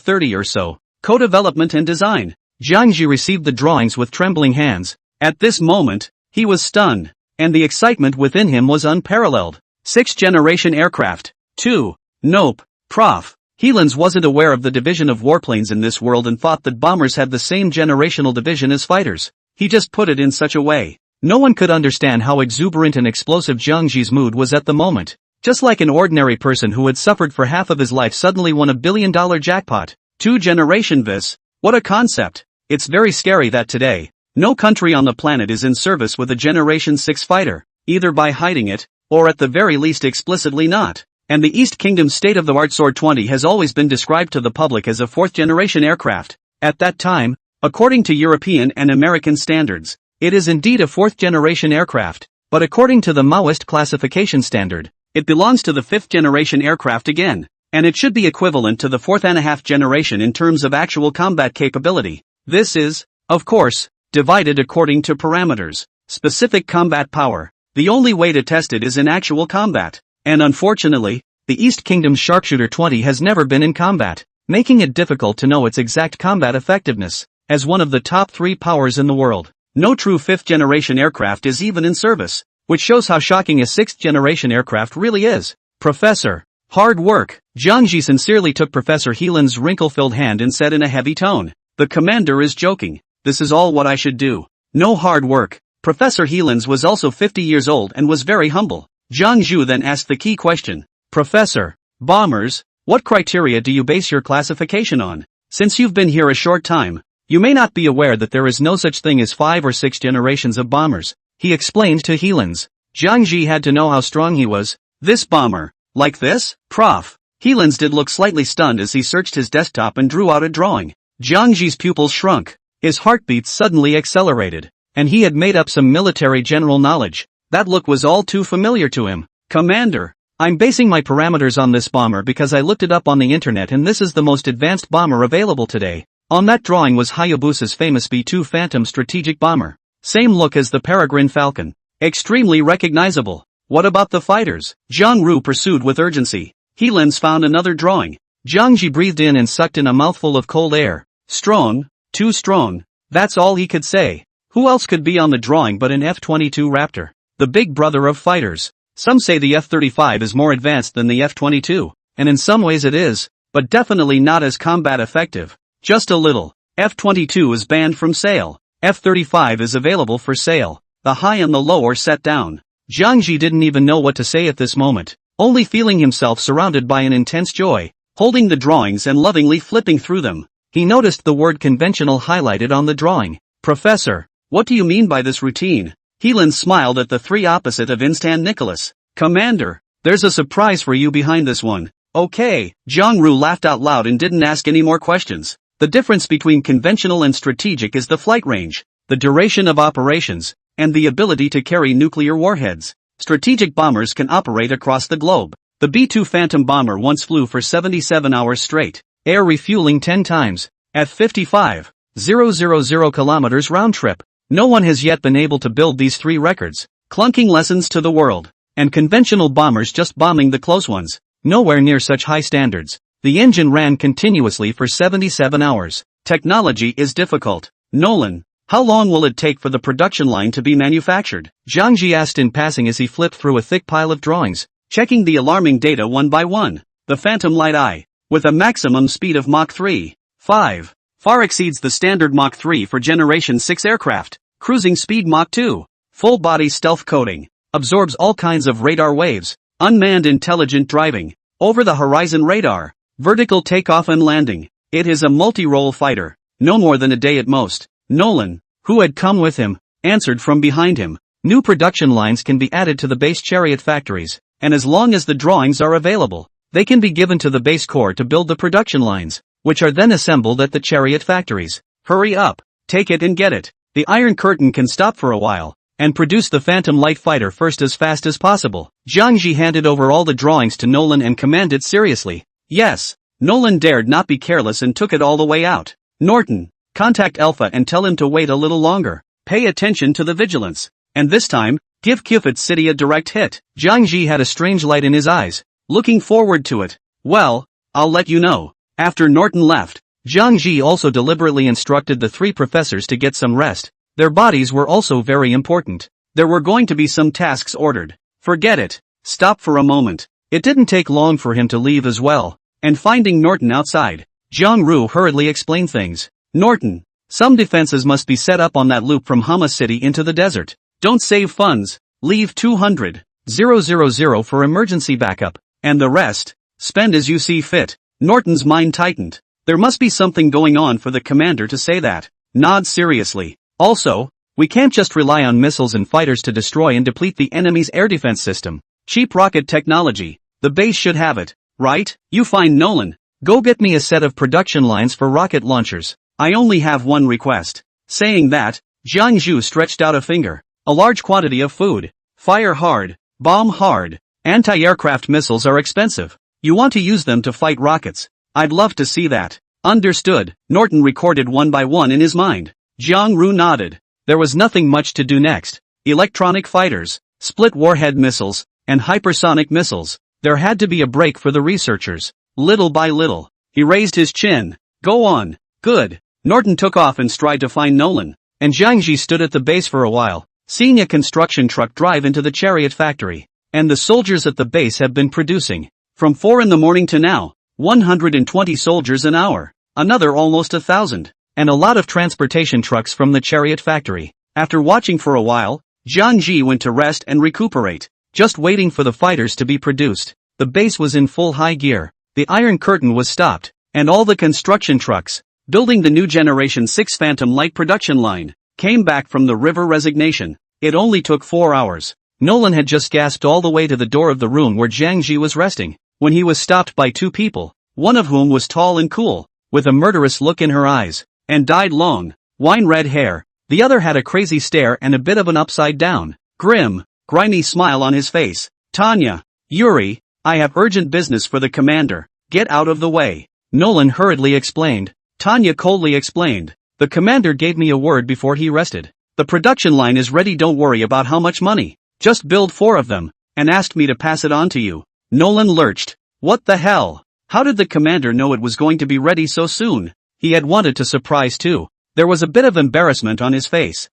[SPEAKER 1] 30 or so, co-development and design. Jiang Ji received the drawings with trembling hands. At this moment, he was stunned, and the excitement within him was unparalleled. 6th generation aircraft. 2. Nope, Prof. Heelan's wasn't aware of the division of warplanes in this world and thought that bombers had the same generational division as fighters. He just put it in such a way. No one could understand how exuberant and explosive Jiang Ji's mood was at the moment. Just like an ordinary person who had suffered for half of his life suddenly won $1 billion jackpot. 2-generation vis. What a concept. It's very scary that today, no country on the planet is in service with a Generation 6 fighter, either by hiding it, or at the very least explicitly not. And the East Kingdom's state-of-the-art Sword 20 has always been described to the public as a 4th-generation aircraft. At that time, according to European and American standards, it is indeed a 4th-generation aircraft, but according to the Maoist classification standard, it belongs to the 5th-generation aircraft again, and it should be equivalent to the 4th-and-a-half generation in terms of actual combat capability. This is, of course, divided according to parameters. Specific combat power. The only way to test it is in actual combat. And unfortunately, the East Kingdom's Sharpshooter 20 has never been in combat, making it difficult to know its exact combat effectiveness. As one of the top 3 powers in the world, no true 5th-generation aircraft is even in service, which shows how shocking a 6th-generation aircraft really is. "Professor, hard work." Jiang Ji sincerely took Professor Heelan's wrinkle-filled hand and said in a heavy tone, "The commander is joking. This is all what I should do. No hard work." Professor Heelan's was also 50 years old and was very humble. Zhang Zhu then asked the key question. "Professor, bombers, what criteria do you base your classification on? Since you've been here a short time, You may not be aware that there is no such thing as 5 or 6 generations of bombers, he explained to Helens. Jiang Ji had to know how strong he was. This bomber. Like this? Prof. Helens did look slightly stunned as he searched his desktop and drew out a drawing. Jiang Ji's pupils shrunk. His heartbeat suddenly accelerated. And he had made up some military general knowledge. That look was all too familiar to him. Commander, I'm basing my parameters on this bomber because I looked it up on the internet and this is the most advanced bomber available today. On that drawing was Hayabusa's famous B-2 Phantom strategic bomber. Same look as the Peregrine Falcon. Extremely recognizable. What about the fighters? Zhang Ru pursued with urgency. Helens found another drawing. Jiang Ji breathed in and sucked in a mouthful of cold air. Strong, too strong. That's all he could say. Who else could be on the drawing but an F-22 Raptor? The big brother of fighters. Some say the F-35 is more advanced than the F-22, and in some ways it is, but definitely not as combat effective. Just a little. F-22 is banned from sale. F-35 is available for sale. The high and the low are set down. Jiang Ji didn't even know what to say at this moment, only feeling himself surrounded by an intense joy, holding the drawings and lovingly flipping through them. He noticed the word conventional highlighted on the drawing. Professor, what do you mean by this routine? Helens smiled at the three opposite of Instan Nicholas. Commander, there's a surprise for you behind this one. Okay, Zhang Ru laughed out loud and didn't ask any more questions. The difference between conventional and strategic is the flight range, the duration of operations, and the ability to carry nuclear warheads. Strategic bombers can operate across the globe. The B-2 Phantom bomber once flew for 77 hours straight, air refueling 10 times, at 55,000 kilometers round trip. No one has yet been able to build these 3 records. Clunking lessons to the world. And conventional bombers just bombing the close ones. Nowhere near such high standards. The engine ran continuously for 77 hours. Technology is difficult. Nolan, how long will it take for the production line to be manufactured? Jiang Ji asked in passing as he flipped through a thick pile of drawings, checking the alarming data one by one. The Phantom Light Eye, with a maximum speed of Mach 3.5, far exceeds the standard Mach 3 for Generation 6 aircraft. Cruising speed Mach 2. Full body stealth coating. Absorbs all kinds of radar waves. Unmanned intelligent driving. Over the horizon radar. Vertical takeoff and landing. It is a multi-role fighter. No more than a day at most. Nolan, who had come with him, answered from behind him. New production lines can be added to the base chariot factories, and as long as the drawings are available, they can be given to the base corps to build the production lines, which are then assembled at the chariot factories. Hurry up, take it and get it. The Iron Curtain can stop for a while, and produce the Phantom Light Fighter first as fast as possible. Jiang Ji handed over all the drawings to Nolan and commanded seriously. Yes, Nolan dared not be careless and took it all the way out. Norton, contact Alpha and tell him to wait a little longer. Pay attention to the vigilance. And this time, give Cupid City a direct hit. Jiang Ji had a strange light in his eyes, looking forward to it. Well, I'll let you know. After Norton left, Jiang Ji also deliberately instructed the 3 professors to get some rest. Their bodies were also very important. There were going to be some tasks ordered. Forget it. Stop for a moment. It didn't take long for him to leave as well. And finding Norton outside, Zhang Ru hurriedly explained things. Norton, some defenses must be set up on that loop from Hama City into the desert. Don't save funds. Leave 200,000 for emergency backup. And the rest, spend as you see fit. Norton's mind tightened. There must be something going on for the commander to say that. Nod seriously. Also, we can't just rely on missiles and fighters to destroy and deplete the enemy's air defense system. Cheap rocket technology. The base should have it, right? You find Nolan. Go get me a set of production lines for rocket launchers. I only have one request. Saying that, Jiang Zhu stretched out a finger. A large quantity of food. Fire hard. Bomb hard. Anti-aircraft missiles are expensive. You want to use them to fight rockets. I'd love to see that. Understood. Norton recorded one by one in his mind. Jiang Ru nodded. There was nothing much to do next. Electronic fighters, split warhead missiles, and hypersonic missiles. There had to be a break for the researchers. Little by little, he raised his chin. Go on. Good. Norton took off and tried to find Nolan, and Jiang Ji stood at the base for a while, seeing a construction truck drive into the chariot factory. And the soldiers at the base have been producing, from 4 in the morning to now, 120 soldiers an hour, another almost 1,000, and a lot of transportation trucks from the chariot factory. After watching for a while, Jiang Ji went to rest and recuperate, just waiting for the fighters to be produced. The base was in full high gear, the Iron Curtain was stopped, and all the construction trucks, building the new Generation 6 Phantom Light production line, came back from the river resignation. It only took 4 hours. Nolan had just gasped all the way to the door of the room where Jiang Ji was resting, when he was stopped by 2 people, one of whom was tall and cool, with a murderous look in her eyes, and dyed long, wine-red hair. The other had a crazy stare and a bit of an upside-down, grim, grimy smile on his face. Tanya, Yuri, I have urgent business for the commander, get out of the way. Nolan hurriedly explained. Tanya coldly explained. The commander gave me a word before he rested. The production line is ready, don't worry about how much money. Just build 4 of them, and asked me to pass it on to you. Nolan lurched. What the hell? How did the commander know it was going to be ready so soon? He had wanted to surprise too. There was a bit of embarrassment on his face.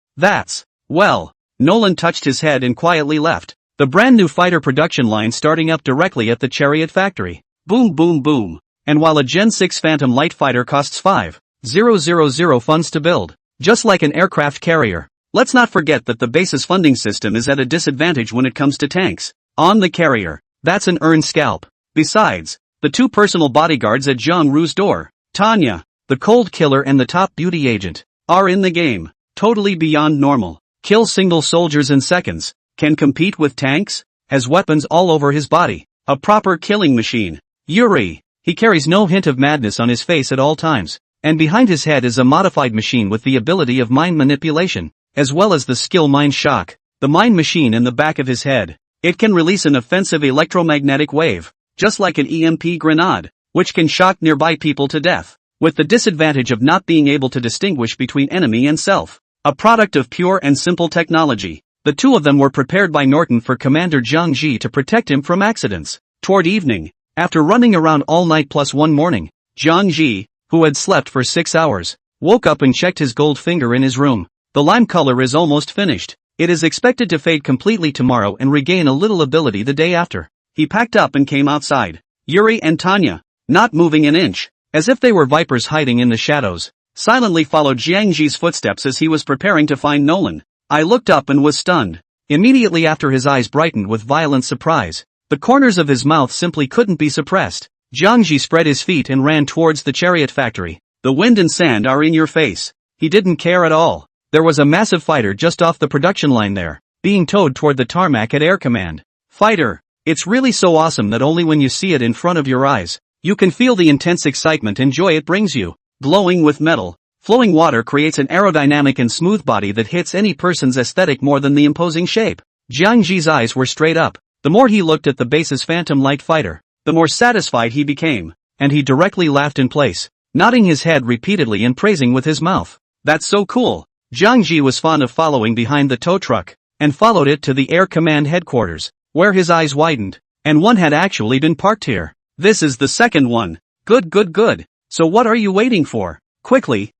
[SPEAKER 1] Well. Nolan touched his head and quietly left. The brand new fighter production line starting up directly at the Chariot factory. Boom boom boom. And while a Gen 6 Phantom Light fighter costs 5,000 funds to build, just like an aircraft carrier. Let's not forget that the base's funding system is at a disadvantage when it comes to tanks. On the carrier, that's an earned scalp. Besides, the 2 personal bodyguards at Zhang Ru's door, Tanya, the cold killer and the top beauty agent, are in the game. Totally beyond normal. Kill single soldiers in seconds. Can compete with tanks. Has weapons all over his body. A proper killing machine. Yuri. He carries no hint of madness on his face at all times. And behind his head is a modified machine with the ability of mind manipulation, as well as the skill mind shock. The mind machine in the back of his head. It can release an offensive electromagnetic wave, just like an EMP grenade, which can shock nearby people to death, with the disadvantage of not being able to distinguish between enemy and self. A product of pure and simple technology. The 2 of them were prepared by Norton for Commander Jiang Ji to protect him from accidents. Toward evening, after running around all night plus one morning, Jiang Ji, who had slept for 6 hours, woke up and checked his gold finger in his room. The lime color is almost finished. It is expected to fade completely tomorrow and regain a little ability the day after. He packed up and came outside. Yuri and Tanya, not moving an inch, as if they were vipers hiding in the shadows, silently followed Jiang Ji's footsteps as he was preparing to find Nolan. I looked up and was stunned. Immediately after his eyes brightened with violent surprise. The corners of his mouth simply couldn't be suppressed. Jiang Ji spread his feet and ran towards the Chariot factory. The wind and sand are in your face. He didn't care at all. There was a massive fighter just off the production line there, being towed toward the tarmac at Air Command. Fighter. It's really so awesome that only when you see it in front of your eyes, you can feel the intense excitement and joy it brings you. Glowing with metal, flowing water creates an aerodynamic and smooth body that hits any person's aesthetic more than the imposing shape. Jiang Ji's eyes were straight up. The more he looked at the base's Phantom Light fighter, the more satisfied he became, and he directly laughed in place, nodding his head repeatedly and praising with his mouth. That's so cool. Jiang Ji was fond of following behind the tow truck, and followed it to the Air Command headquarters, where his eyes widened, and one had actually been parked here. This is the second one. Good. So what are you waiting for? Quickly,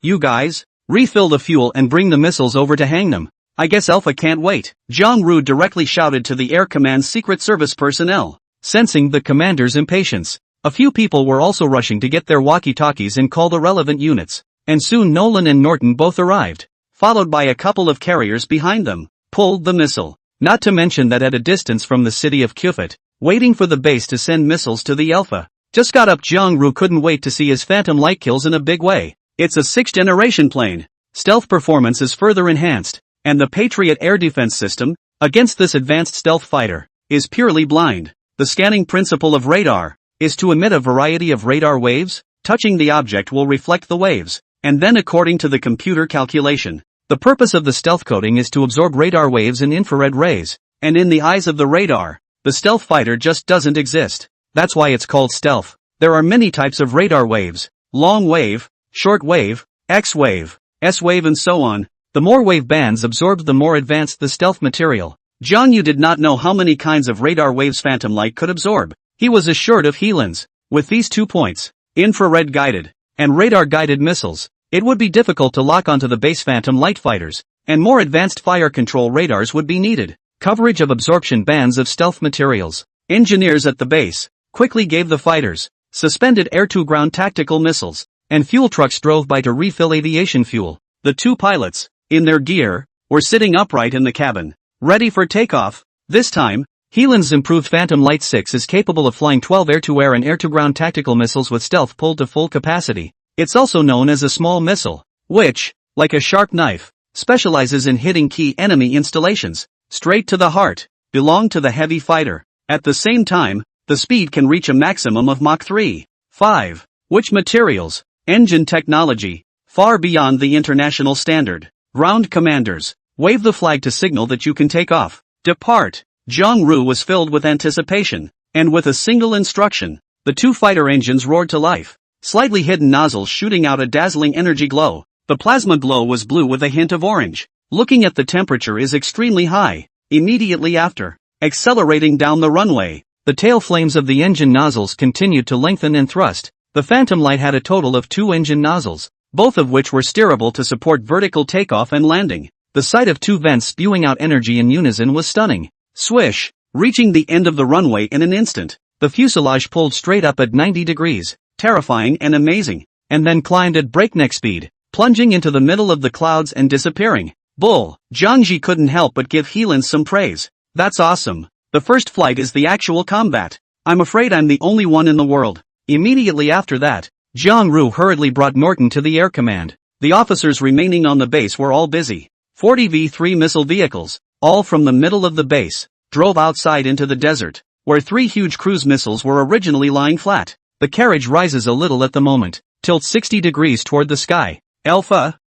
[SPEAKER 1] you guys, refill the fuel and bring the missiles over to hang them. I guess Alpha can't wait. Zhang Ru directly shouted to the Air Command's Secret Service personnel, sensing the commander's impatience. A few people were also rushing to get their walkie-talkies and call the relevant units, and soon Nolan and Norton both arrived, followed by a couple of carriers behind them, pulled the missile. Not to mention that at a distance from the city of Qufat, waiting for the base to send missiles to the Alpha, just got up. Zhang Ru couldn't wait to see his Phantom Light kills in a big way. It's a 6th-generation plane. Stealth performance is further enhanced, and the Patriot air defense system, against this advanced stealth fighter, is purely blind. The scanning principle of radar is to emit a variety of radar waves. Touching the object will reflect the waves, and then according to the computer calculation, the purpose of the stealth coating is to absorb radar waves and infrared rays, and in the eyes of the radar, the stealth fighter just doesn't exist. That's why it's called stealth. There are many types of radar waves: long wave, short wave, X wave, S wave and so on. The more wave bands absorbed, the more advanced the stealth material. Zhang Yu did not know how many kinds of radar waves Phantom Light could absorb. He was assured of Heelan's. With these 2 points, infrared guided and radar guided missiles, it would be difficult to lock onto the base Phantom Light fighters, and more advanced fire control radars would be needed. Coverage of absorption bands of stealth materials. Engineers at the base quickly gave the fighters suspended air-to-ground tactical missiles, and fuel trucks drove by to refill aviation fuel. The 2 pilots, in their gear, were sitting upright in the cabin, ready for takeoff. This time, Heelan's improved Phantom Light 6 is capable of flying 12 air-to-air and air-to-ground tactical missiles with stealth pulled to full capacity. It's also known as a small missile, which, like a sharp knife, specializes in hitting key enemy installations, straight to the heart, belong to the heavy fighter. At the same time, the speed can reach a maximum of Mach 3. 5. Which materials, engine technology, far beyond the international standard. Ground commanders, wave the flag to signal that you can take off. Depart. Zhang was filled with anticipation, and with a single instruction, the two fighter engines roared to life, slightly hidden nozzles shooting out a dazzling energy glow. The plasma glow was blue with a hint of orange. Looking at the temperature is extremely high. Immediately after, accelerating down the runway, the tail flames of the engine nozzles continued to lengthen and thrust. The Phantom Light had a total of 2 engine nozzles, both of which were steerable to support vertical takeoff and landing. The sight of 2 vents spewing out energy in unison was stunning. Swish! Reaching the end of the runway in an instant, the fuselage pulled straight up at 90 degrees, terrifying and amazing, and then climbed at breakneck speed, plunging into the middle of the clouds and disappearing. Bull! Jiangji couldn't help but give Heelan some praise. That's awesome. The first flight is the actual combat. I'm afraid I'm the only one in the world. Immediately after that, Zhang Ru hurriedly brought Norton to the air command. The officers remaining on the base were all busy. 40 V-3 missile vehicles, all from the middle of the base, drove outside into the desert, where 3 huge cruise missiles were originally lying flat. The carriage rises a little at the moment, tilts 60 degrees toward the sky. Alpha,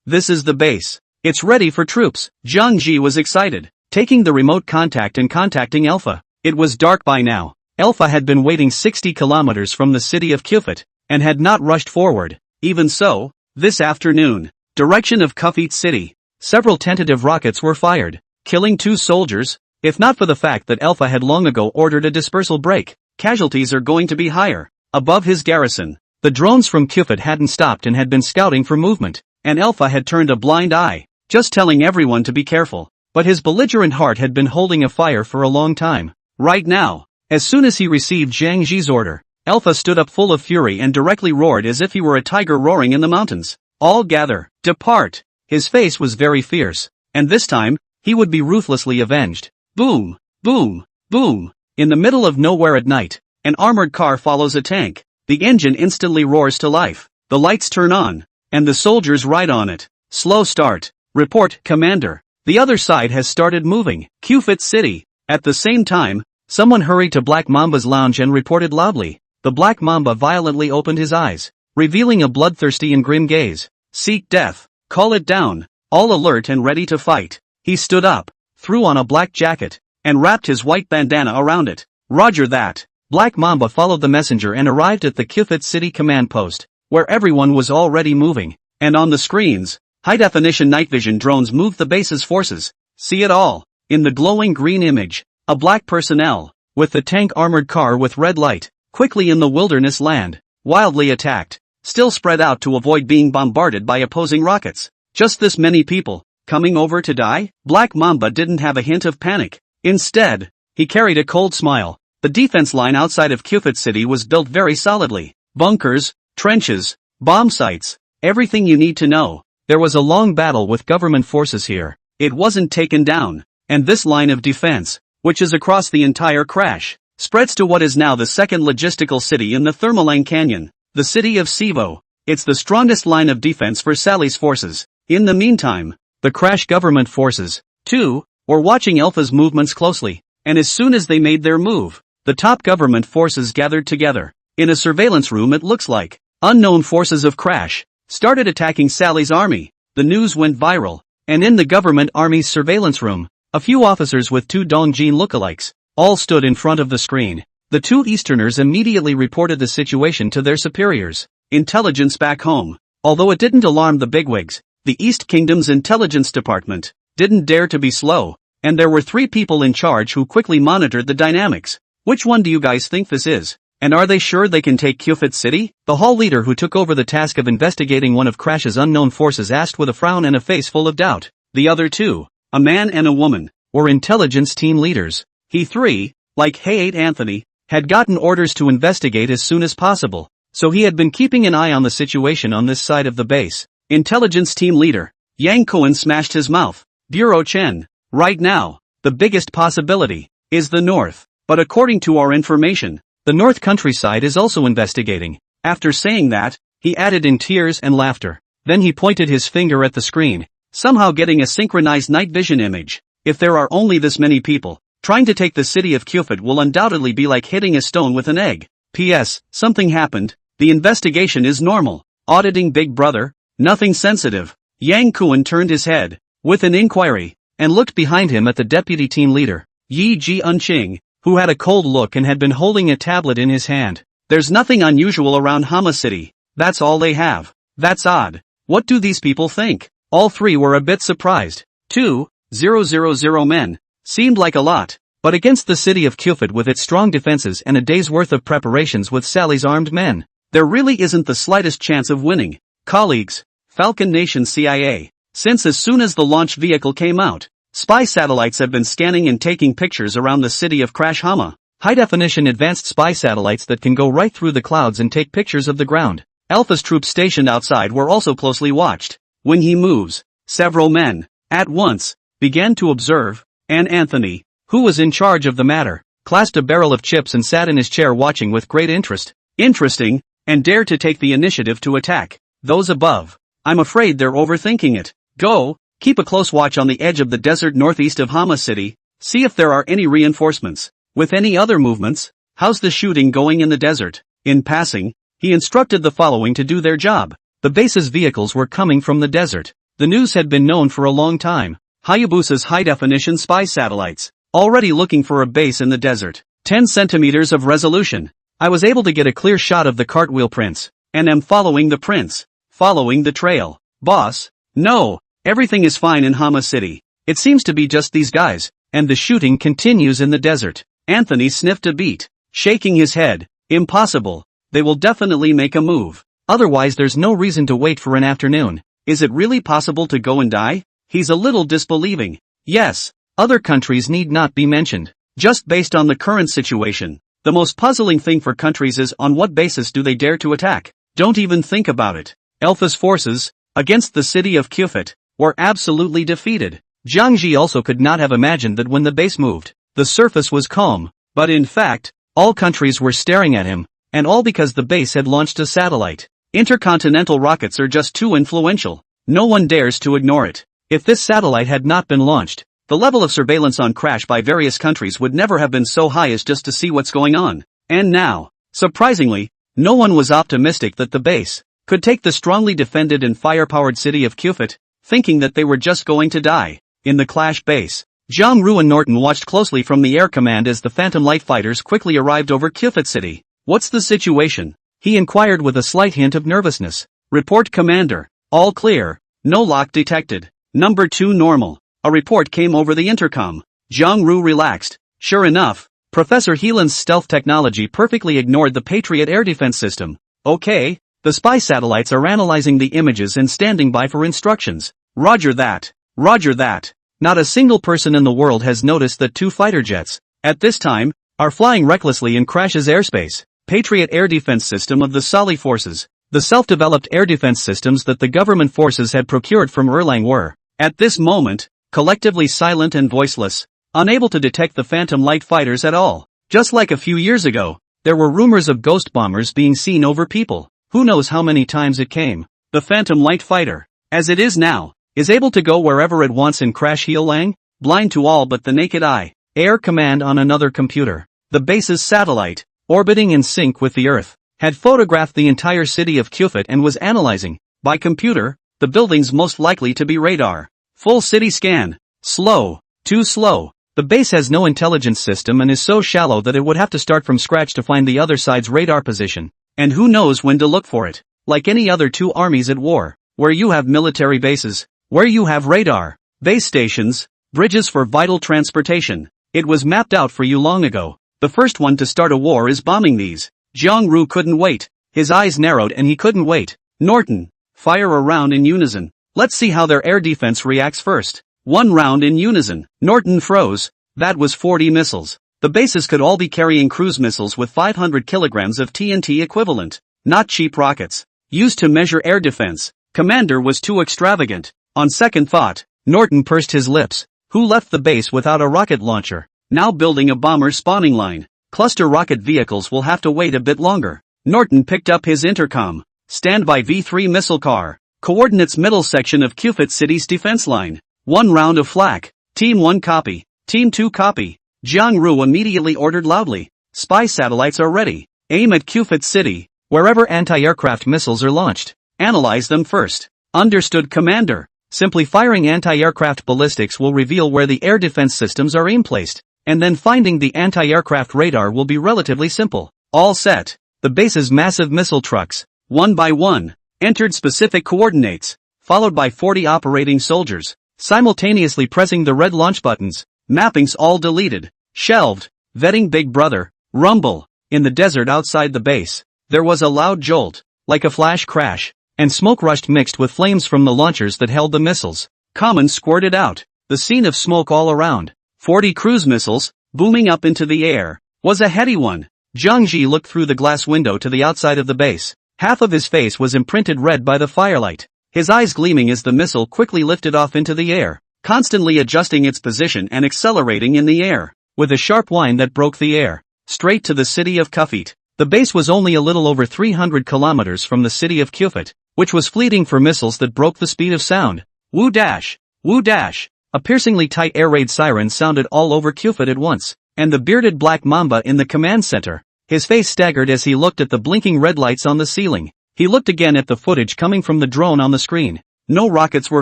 [SPEAKER 1] this is the base. It's ready for troops. Zhang Ji was excited, taking the remote contact and contacting Alpha. It was dark by now. Alpha had been waiting 60 kilometers from the city of Kufit, and had not rushed forward. Even so, this afternoon, direction of Kufit City, several tentative rockets were fired, killing 2 soldiers. If not for the fact that Alpha had long ago ordered a dispersal break, casualties are going to be higher. Above his garrison, the drones from Kufit hadn't stopped and had been scouting for movement, and Alpha had turned a blind eye, just telling everyone to be careful. But his belligerent heart had been holding a fire for a long time. Right now, as soon as he received Zhang Ji's order, Alpha stood up full of fury and directly roared as if he were a tiger roaring in the mountains. All gather, depart. His face was very fierce, and this time, he would be ruthlessly avenged. Boom, boom, boom. In the middle of nowhere at night, an armored car follows a tank. The engine instantly roars to life. The lights turn on, and the soldiers ride on it. Slow start. Report, Commander. The other side has started moving. Kufit City. At the same time, someone hurried to Black Mamba's lounge and reported loudly. The Black Mamba violently opened his eyes, revealing a bloodthirsty and grim gaze. Seek death. Call it down. All alert and ready to fight. He stood up, threw on a black jacket, and wrapped his white bandana around it. Roger that. Black Mamba followed the messenger and arrived at the Kufit City command post, where everyone was already moving, and on the screens, high-definition night vision drones moved the base's forces. See it all. In the glowing green image, a black personnel, with the tank armored car with red light, quickly in the wilderness land, wildly attacked, still spread out to avoid being bombarded by opposing rockets. Just this many people, coming over to die? Black Mamba didn't have a hint of panic. Instead, he carried a cold smile. The defense line outside of Kufit City was built very solidly. Bunkers, trenches, bomb sites, everything you need to know. There was a long battle with government forces here. It wasn't taken down. And this line of defense, which is across the entire crash, spreads to what is now the second logistical city in the Thermalang Canyon, the city of Sivo. It's the strongest line of defense for Sally's forces. In the meantime, the crash government forces, too, were watching Alpha's movements closely, and as soon as they made their move, the top government forces gathered together. In a surveillance room it looks like, unknown forces of Crash started attacking Sally's army. The news went viral, and in the government army's surveillance room, a few officers with 2 Dongjin lookalikes, all stood in front of the screen. The 2 Easterners immediately reported the situation to their superiors. Intelligence back home. Although it didn't alarm the bigwigs, the East Kingdom's intelligence department didn't dare to be slow, and there were 3 people in charge who quickly monitored the dynamics. Which one do you guys think this is? And are they sure they can take Kufit City? The hall leader who took over the task of investigating one of Crash's unknown forces asked with a frown and a face full of doubt. The other 2, a man and a woman, were intelligence team leaders. He 3, like Hayate Anthony, had gotten orders to investigate as soon as possible, so he had been keeping an eye on the situation on this side of the base. Intelligence team leader, Yang Cohen smashed his mouth. Bureau Chen, right now, the biggest possibility is the North. But according to our information, the North countryside is also investigating. After saying that, he added in tears and laughter. Then he pointed his finger at the screen, somehow getting a synchronized night vision image. If there are only this many people, trying to take the city of Kyufit will undoubtedly be like hitting a stone with an egg. P.S. Something happened. The investigation is normal. Auditing Big Brother? Nothing sensitive. Yang Kuan turned his head, with an inquiry, and looked behind him at the deputy team leader, Yi Ji Unqing, who had a cold look and had been holding a tablet in his hand. There's nothing unusual around Hama City. That's all they have. That's odd. What do these people think? All three were a bit surprised. 2,000 men. Seemed like a lot. But against the city of Kyufit with its strong defenses and a day's worth of preparations with Sally's armed men, there really isn't the slightest chance of winning. Colleagues, Falcon Nation CIA. Since as soon as the launch vehicle came out, spy satellites have been scanning and taking pictures around the city of Crash Hama. High-definition advanced spy satellites that can go right through the clouds and take pictures of the ground. Alpha's troops stationed outside were also closely watched. When he moves, several men, at once, began to observe, and Anthony, who was in charge of the matter, clasped a barrel of chips and sat in his chair watching with great interest. Interesting, and dared to take the initiative to attack those above. I'm afraid they're overthinking it. Go, keep a close watch on the edge of the desert northeast of Hama City, see if there are any reinforcements. With any other movements, how's the shooting going in the desert? In passing, he instructed the following to do their job. The base's vehicles were coming from the desert. The news had been known for a long time. Hayabusa's high-definition spy satellites, already looking for a base in the desert. 10 centimeters of resolution. I was able to get a clear shot of the cartwheel prints, and am following the prints. Following the trail. Boss? No, everything is fine in Hama City. It seems to be just these guys, and the shooting continues in the desert. Anthony sniffed a beat, shaking his head. Impossible. They will definitely make a move. Otherwise there's no reason to wait for an afternoon. Is it really possible to go and die? He's a little disbelieving. Yes, other countries need not be mentioned. Just based on the current situation, the most puzzling thing for countries is on what basis do they dare to attack? Don't even think about it. Alpha's forces, against the city of Kyufit, were absolutely defeated. Jiang Ji also could not have imagined that when the base moved, the surface was calm. But in fact, all countries were staring at him, and all because the base had launched a satellite. Intercontinental rockets are just too influential. No one dares to ignore it. If this satellite had not been launched, the level of surveillance on Crash by various countries would never have been so high as just to see what's going on. And now, surprisingly, no one was optimistic that the base could take the strongly defended and fire-powered city of Kyufit, thinking that they were just going to die. In the Clash base, Zhang Ru and Norton watched closely from the air command as the Phantom Light fighters quickly arrived over Kyufit City. What's the situation? He inquired with a slight hint of nervousness. Report, Commander. All clear. No lock detected. Number 2 normal. A report came over the intercom. Zhang Ru relaxed. Sure enough, Professor Heelan's stealth technology perfectly ignored the Patriot air defense system. Okay, the spy satellites are analyzing the images and standing by for instructions. Roger that. Roger that. Not a single person in the world has noticed that 2 fighter jets, at this time, are flying recklessly in Crash's airspace. Patriot air defense system of the Sali forces. The self-developed air defense systems that the government forces had procured from Erlang were, at this moment, collectively silent and voiceless, unable to detect the Phantom Light fighters at all. Just like a few years ago, there were rumors of ghost bombers being seen over people. Who knows how many times it came. The Phantom Light fighter, as it is now, is able to go wherever it wants in Crash Heelang, blind to all but the naked eye. Air command on another computer. The base's satellite, orbiting in sync with the Earth, had photographed the entire city of Kyufit and was analyzing, by computer, the buildings most likely to be radar. Full city scan. Slow. Too slow. The base has no intelligence system and is so shallow that it would have to start from scratch to find the other side's radar position. And who knows when to look for it. Like any other 2 armies at war, where you have military bases, where you have radar, base stations, bridges for vital transportation. It was mapped out for you long ago. The first one to start a war is bombing these. Jiang Ru couldn't wait. His eyes narrowed and he couldn't wait. Norton, fire a round in unison. Let's see how their air defense reacts first. 1 round in unison. Norton froze. That was 40 missiles. The bases could all be carrying cruise missiles with 500 kilograms of TNT equivalent. Not cheap rockets. Used to measure air defense. Commander was too extravagant. On second thought, Norton pursed his lips. Who left the base without a rocket launcher? Now building a bomber spawning line. Cluster rocket vehicles will have to wait a bit longer. Norton picked up his intercom. Standby V3 missile car. Coordinates middle section of Kufit City's defense line. 1 round of flak. Team 1 copy. Team 2 copy. Jiang Ru immediately ordered loudly. Spy satellites are ready. Aim at Kufit City, wherever anti-aircraft missiles are launched. Analyze them first. Understood, Commander. Simply firing anti-aircraft ballistics will reveal where the air defense systems are aim-placed, and then finding the anti-aircraft radar will be relatively simple. All set. The base's massive missile trucks, one by one, entered specific coordinates, followed by 40 operating soldiers, simultaneously pressing the red launch buttons. Mappings all deleted. Shelved. Vetting Big Brother. Rumble. In the desert outside the base, there was a loud jolt, like a flash crash, and smoke rushed mixed with flames from the launchers that held the missiles. Common squirted out. The scene of smoke all around. 40 cruise missiles, booming up into the air, was a heady one. Zhang Ji looked through the glass window to the outside of the base. Half of his face was imprinted red by the firelight, his eyes gleaming as the missile quickly lifted off into the air, constantly adjusting its position and accelerating in the air, with a sharp whine that broke the air, straight to the city of Kufit. The base was only a little over 300 kilometers from the city of Kufit, which was fleeting for missiles that broke the speed of sound. Woo dash! Woo dash! A piercingly tight air raid siren sounded all over Kufit at once, and the bearded black mamba in the command center, his face staggered as he looked at the blinking red lights on the ceiling. He looked again at the footage coming from the drone on the screen. No rockets were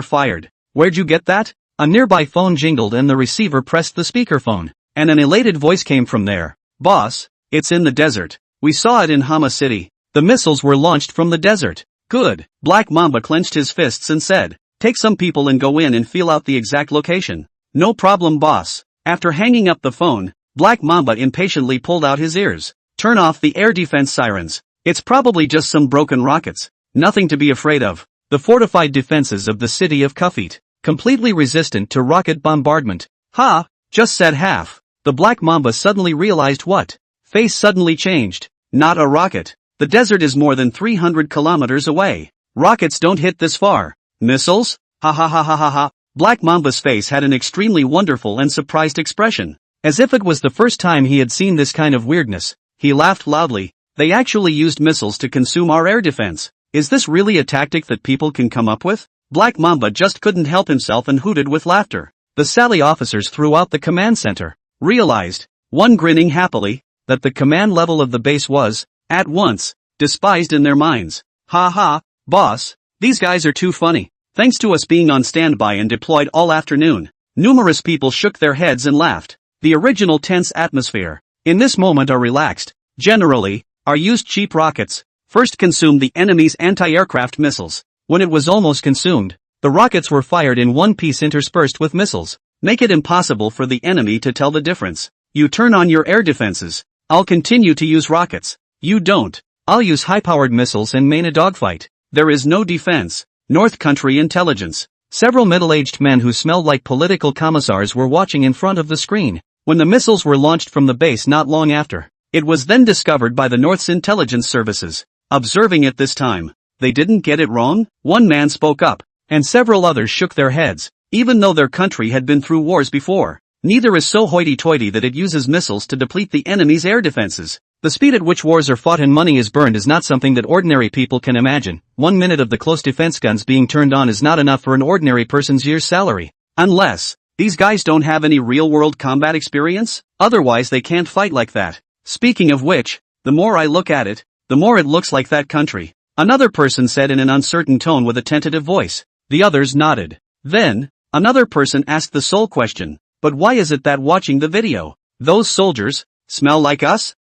[SPEAKER 1] fired. Where'd you get that? A nearby phone jingled and the receiver pressed the speakerphone, and an elated voice came from there. Boss, it's in the desert. We saw it in Hama City. The missiles were launched from the desert. Good. Black Mamba clenched his fists and said, take some people and go in and feel out the exact location. No problem, boss. After hanging up the phone, Black Mamba impatiently pulled out his ears. Turn off the air defense sirens. It's probably just some broken rockets. Nothing to be afraid of. The fortified defenses of the city of Kufit, completely resistant to rocket bombardment. Ha! Just said half. The Black Mamba suddenly realized what? Face suddenly changed. Not a rocket. The desert is more than 300 kilometers away. Rockets don't hit this far. Missiles? Ha ha ha ha ha ha. Black Mamba's face had an extremely wonderful and surprised expression. As if it was the first time he had seen this kind of weirdness. He laughed loudly. They actually used missiles to consume our air defense. Is this really a tactic that people can come up with? Black Mamba just couldn't help himself and hooted with laughter. The Sally officers throughout the command center realized, one grinning happily, that the command level of the base was, at once, despised in their minds. Ha ha, boss, these guys are too funny. Thanks to us being on standby and deployed all afternoon, numerous people shook their heads and laughed. The original tense atmosphere in this moment are relaxed. Generally, our used cheap rockets first consumed the enemy's anti-aircraft missiles. When it was almost consumed, the rockets were fired in one piece interspersed with missiles. Make it impossible for the enemy to tell the difference. You turn on your air defenses. I'll continue to use rockets. You don't. I'll use high-powered missiles and main a dogfight. There is no defense. North Country intelligence. Several middle-aged men who smelled like political commissars were watching in front of the screen when the missiles were launched from the base not long after. It was then discovered by the North's intelligence services. Observing it this time, they didn't get it wrong? One man spoke up, and several others shook their heads. Even though their country had been through wars before, neither is so hoity-toity that it uses missiles to deplete the enemy's air defenses. The speed at which wars are fought and money is burned is not something that ordinary people can imagine. 1 minute of the close defense guns being turned on is not enough for an ordinary person's year's salary. Unless these guys don't have any real-world combat experience, otherwise they can't fight like that. Speaking of which, the more I look at it, the more it looks like that country. Another person said in an uncertain tone with a tentative voice. The others nodded. Then, another person asked the sole question, but why is it that watching the video, those soldiers smell like us?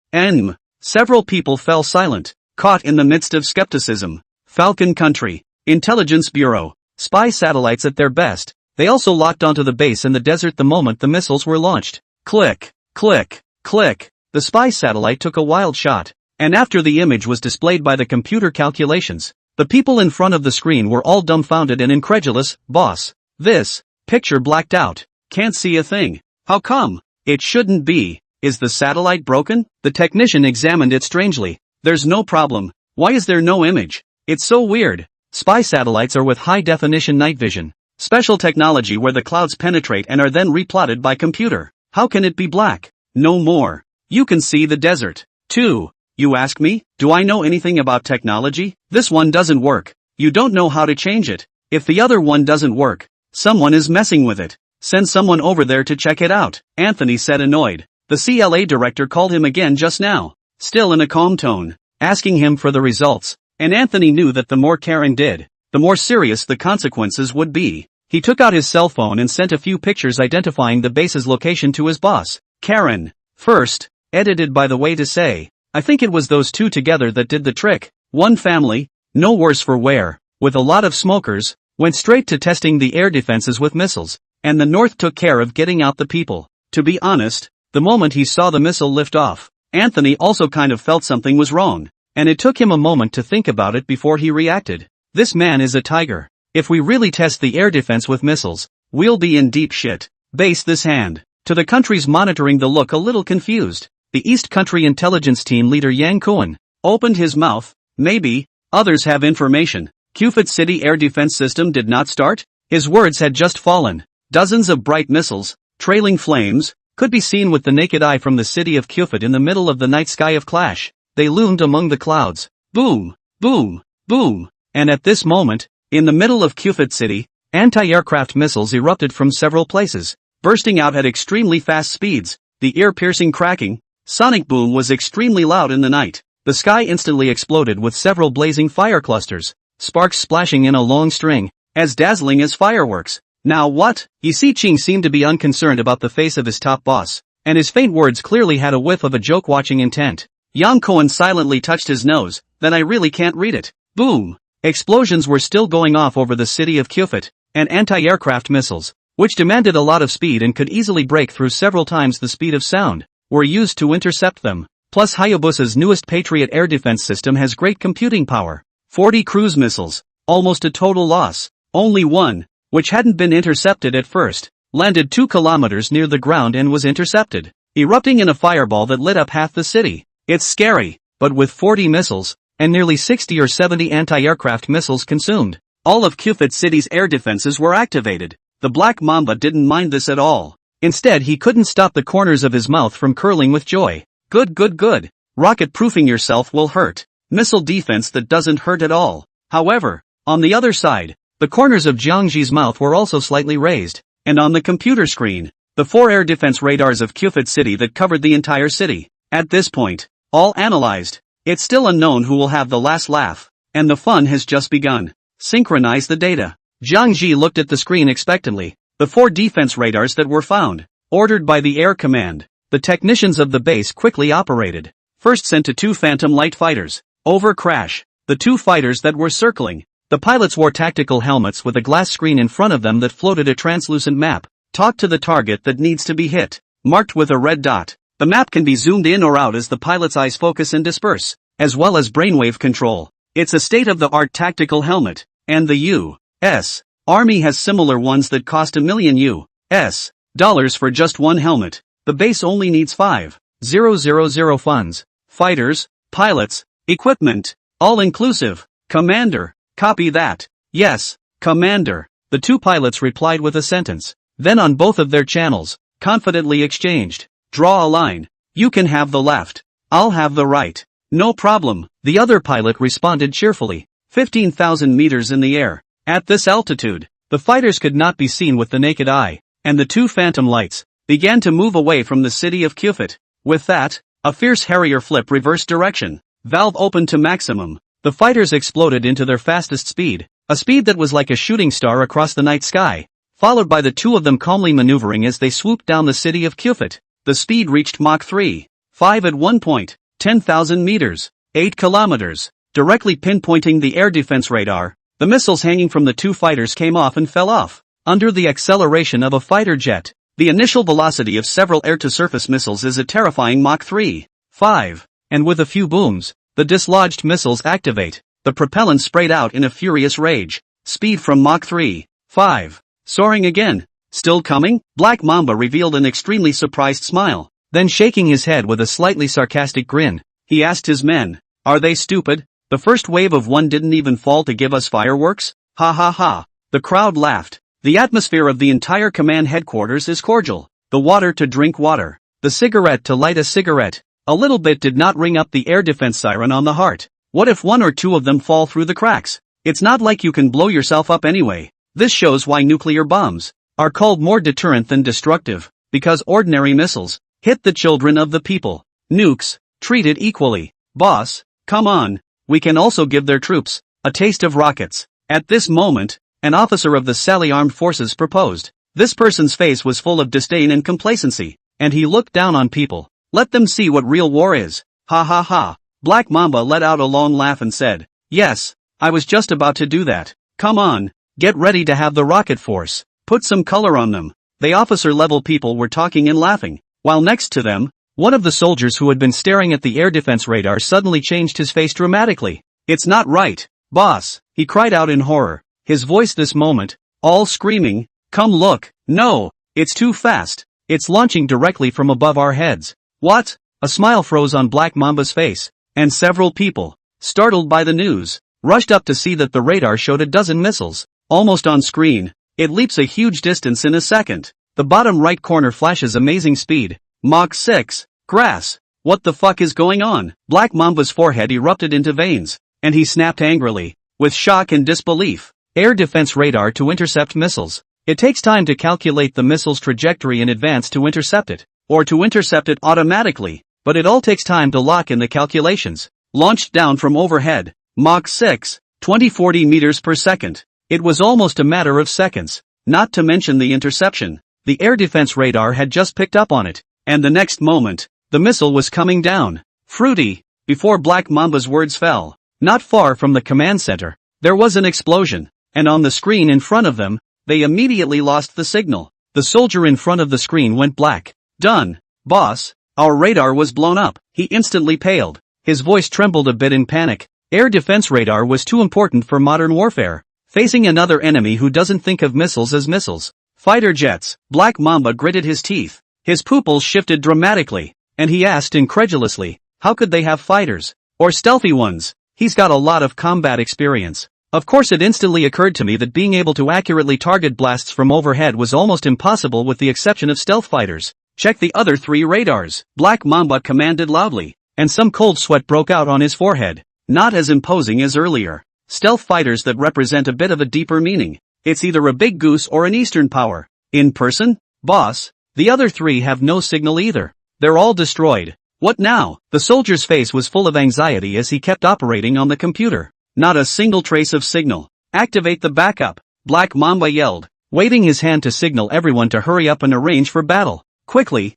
[SPEAKER 1] Several people fell silent, caught in the midst of skepticism. Falcon Country, Intelligence Bureau, spy satellites at their best. They also locked onto the base in the desert the moment the missiles were launched. Click, click, click. The spy satellite took a wild shot, and after the image was displayed by the computer calculations, the people in front of the screen were all dumbfounded and incredulous. Boss, this picture blacked out. Can't see a thing. How come? It shouldn't be. Is the satellite broken? The technician examined it strangely. There's no problem. Why is there no image? It's so weird. Spy satellites are with high-definition night vision, special technology where the clouds penetrate and are then replotted by computer. How can it be black? No more. You can see the desert. 2. You ask me? Do I know anything about technology? This one doesn't work. You don't know how to change it. If the other one doesn't work, someone is messing with it. Send someone over there to check it out, Anthony said, annoyed. The CLA director called him again just now, still in a calm tone, asking him for the results, and Anthony knew that the more Karen did, the more serious the consequences would be. He took out his cell phone and sent a few pictures identifying the base's location to his boss, Karen. First, edited by the way to say, I think it was those two together that did the trick. One family, no worse for wear, with a lot of smokers, went straight to testing the air defenses with missiles, and the North took care of getting out the people. To be honest, the moment he saw the missile lift off, Anthony also kind of felt something was wrong, and it took him a moment to think about it before he reacted. This man is a tiger. If we really test the air defense with missiles, we'll be in deep shit. Base this hand. To the countries monitoring the look a little confused, the East Country Intelligence Team leader Yang Kuan opened his mouth. Maybe, others have information. Kufit City air defense system did not start? His words had just fallen. Dozens of bright missiles, trailing flames, could be seen with the naked eye from the city of Kufit in the middle of the night sky of Clash. They loomed among the clouds. Boom, boom, boom. And at this moment, in the middle of Kufit City, anti-aircraft missiles erupted from several places, bursting out at extremely fast speeds. The ear-piercing cracking, sonic boom was extremely loud in the night. The sky instantly exploded with several blazing fire clusters, sparks splashing in a long string, as dazzling as fireworks. Now what? Xi Qing seemed to be unconcerned about the face of his top boss, and his faint words clearly had a whiff of a joke-watching intent. Yang Cohen silently touched his nose. Then I really can't read it. Boom! Explosions were still going off over the city of Kufit, and anti-aircraft missiles, which demanded a lot of speed and could easily break through several times the speed of sound, were used to intercept them. Plus Hayabusa's newest Patriot air defense system has great computing power. 40 cruise missiles, almost a total loss. Only one, which hadn't been intercepted at first, landed 2 kilometers near the ground and was intercepted, erupting in a fireball that lit up half the city. It's scary, but with 40 missiles, and nearly 60 or 70 anti-aircraft missiles consumed, all of Kufit City's air defenses were activated. The Black Mamba didn't mind this at all. Instead, he couldn't stop the corners of his mouth from curling with joy. Good, good, good. Rocket-proofing yourself will hurt. Missile defense that doesn't hurt at all. However, on the other side, the corners of Jiangji's mouth were also slightly raised, and on the computer screen, the 4 air defense radars of Kufit City that covered the entire city. At this point, all analyzed. It's still unknown who will have the last laugh, and the fun has just begun. Synchronize the data. Jiangji looked at the screen expectantly. The 4 defense radars that were found, ordered by the Air Command, the technicians of the base quickly operated. First sent to 2 Phantom Light fighters. Over crash. The 2 fighters that were circling. The pilots wore tactical helmets with a glass screen in front of them that floated a translucent map. Talk to the target that needs to be hit, marked with a red dot. The map can be zoomed in or out as the pilot's eyes focus and disperse, as well as brainwave control. It's a state-of-the-art tactical helmet, and the U.S. Army has similar ones that cost $1 million U.S. dollars for just one helmet. The base only needs 5,000 funds, fighters, pilots, equipment, all inclusive. Commander, copy that. Yes, Commander. The 2 pilots replied with a sentence. Then on both of their channels, confidently exchanged. Draw a line. You can have the left. I'll have the right. No problem. The other pilot responded cheerfully. 15,000 meters in the air. At this altitude, the fighters could not be seen with the naked eye, and the 2 phantom lights began to move away from the city of Kufit. With that, a fierce Harrier flip reverse direction. Valve opened to maximum. The fighters exploded into their fastest speed, a speed that was like a shooting star across the night sky, followed by the 2 of them calmly maneuvering as they swooped down the city of Kufit. The speed reached Mach 3.5 at one point, 10,000 meters, 8 kilometers, directly pinpointing the air defense radar. The missiles hanging from the 2 fighters came off and fell off, under the acceleration of a fighter jet. The initial velocity of several air-to-surface missiles is a terrifying Mach 3.5, and with a few booms, the dislodged missiles activate. The propellant sprayed out in a furious rage. Speed from Mach 3.5, soaring again. Still coming? Black Mamba revealed an extremely surprised smile. Then shaking his head with a slightly sarcastic grin, he asked his men, are they stupid? The first wave of 1 didn't even fall to give us fireworks? Ha ha ha. The crowd laughed. The atmosphere of the entire command headquarters is cordial. The water to drink water. The cigarette to light a cigarette. A little bit did not ring up the air defense siren on the heart. What if one or two of them fall through the cracks? It's not like you can blow yourself up anyway. This shows why nuclear bombs are called more deterrent than destructive, because ordinary missiles hit the children of the people. Nukes, treated equally. Boss, come on, we can also give their troops a taste of rockets. At this moment, an officer of the Sally Armed Forces proposed. This person's face was full of disdain and complacency, and he looked down on people. Let them see what real war is. Ha ha ha. Black Mamba let out a long laugh and said, yes, I was just about to do that. Come on, get ready to have the rocket force. Put some color on them. The officer-level people were talking and laughing, while next to them, one of the soldiers who had been staring at the air defense radar suddenly changed his face dramatically. It's not right, boss, he cried out in horror, his voice this moment, all screaming, come look, no, it's too fast, it's launching directly from above our heads. What? A smile froze on Black Mamba's face, and several people, startled by the news, rushed up to see that the radar showed a dozen missiles, almost on screen. It leaps a huge distance in a second. The bottom right corner flashes amazing speed. Mach 6. Grass. What the fuck is going on? Black Mamba's forehead erupted into veins, and he snapped angrily, with shock and disbelief. Air defense radar to intercept missiles. It takes time to calculate the missile's trajectory in advance to intercept it, or to intercept it automatically, but it all takes time to lock in the calculations. Launched down from overhead. Mach 6. 20-40 meters per second. It was almost a matter of seconds, not to mention the interception. The air defense radar had just picked up on it, and the next moment, the missile was coming down. Fruity. Before Black Mamba's words fell, not far from the command center, there was an explosion, and on the screen in front of them, they immediately lost the signal. The soldier in front of the screen went black. Done. Boss, our radar was blown up. He instantly paled. His voice trembled a bit in panic. Air defense radar was too important for modern warfare. Facing another enemy who doesn't think of missiles as missiles. Fighter jets. Black Mamba gritted his teeth. His pupils shifted dramatically, and he asked incredulously, how could they have fighters? Or stealthy ones? He's got a lot of combat experience. Of course, it instantly occurred to me that being able to accurately target blasts from overhead was almost impossible with the exception of stealth fighters. Check the other 3 radars. Black Mamba commanded loudly, and some cold sweat broke out on his forehead. Not as imposing as earlier. Stealth fighters that represent a bit of a deeper meaning. It's either a big goose or an Eastern power. In person? Boss, the other 3 have no signal either. They're all destroyed. What now? The soldier's face was full of anxiety as he kept operating on the computer. Not a single trace of signal. Activate the backup, Black Mamba yelled, waving his hand to signal everyone to hurry up and arrange for battle. Quickly,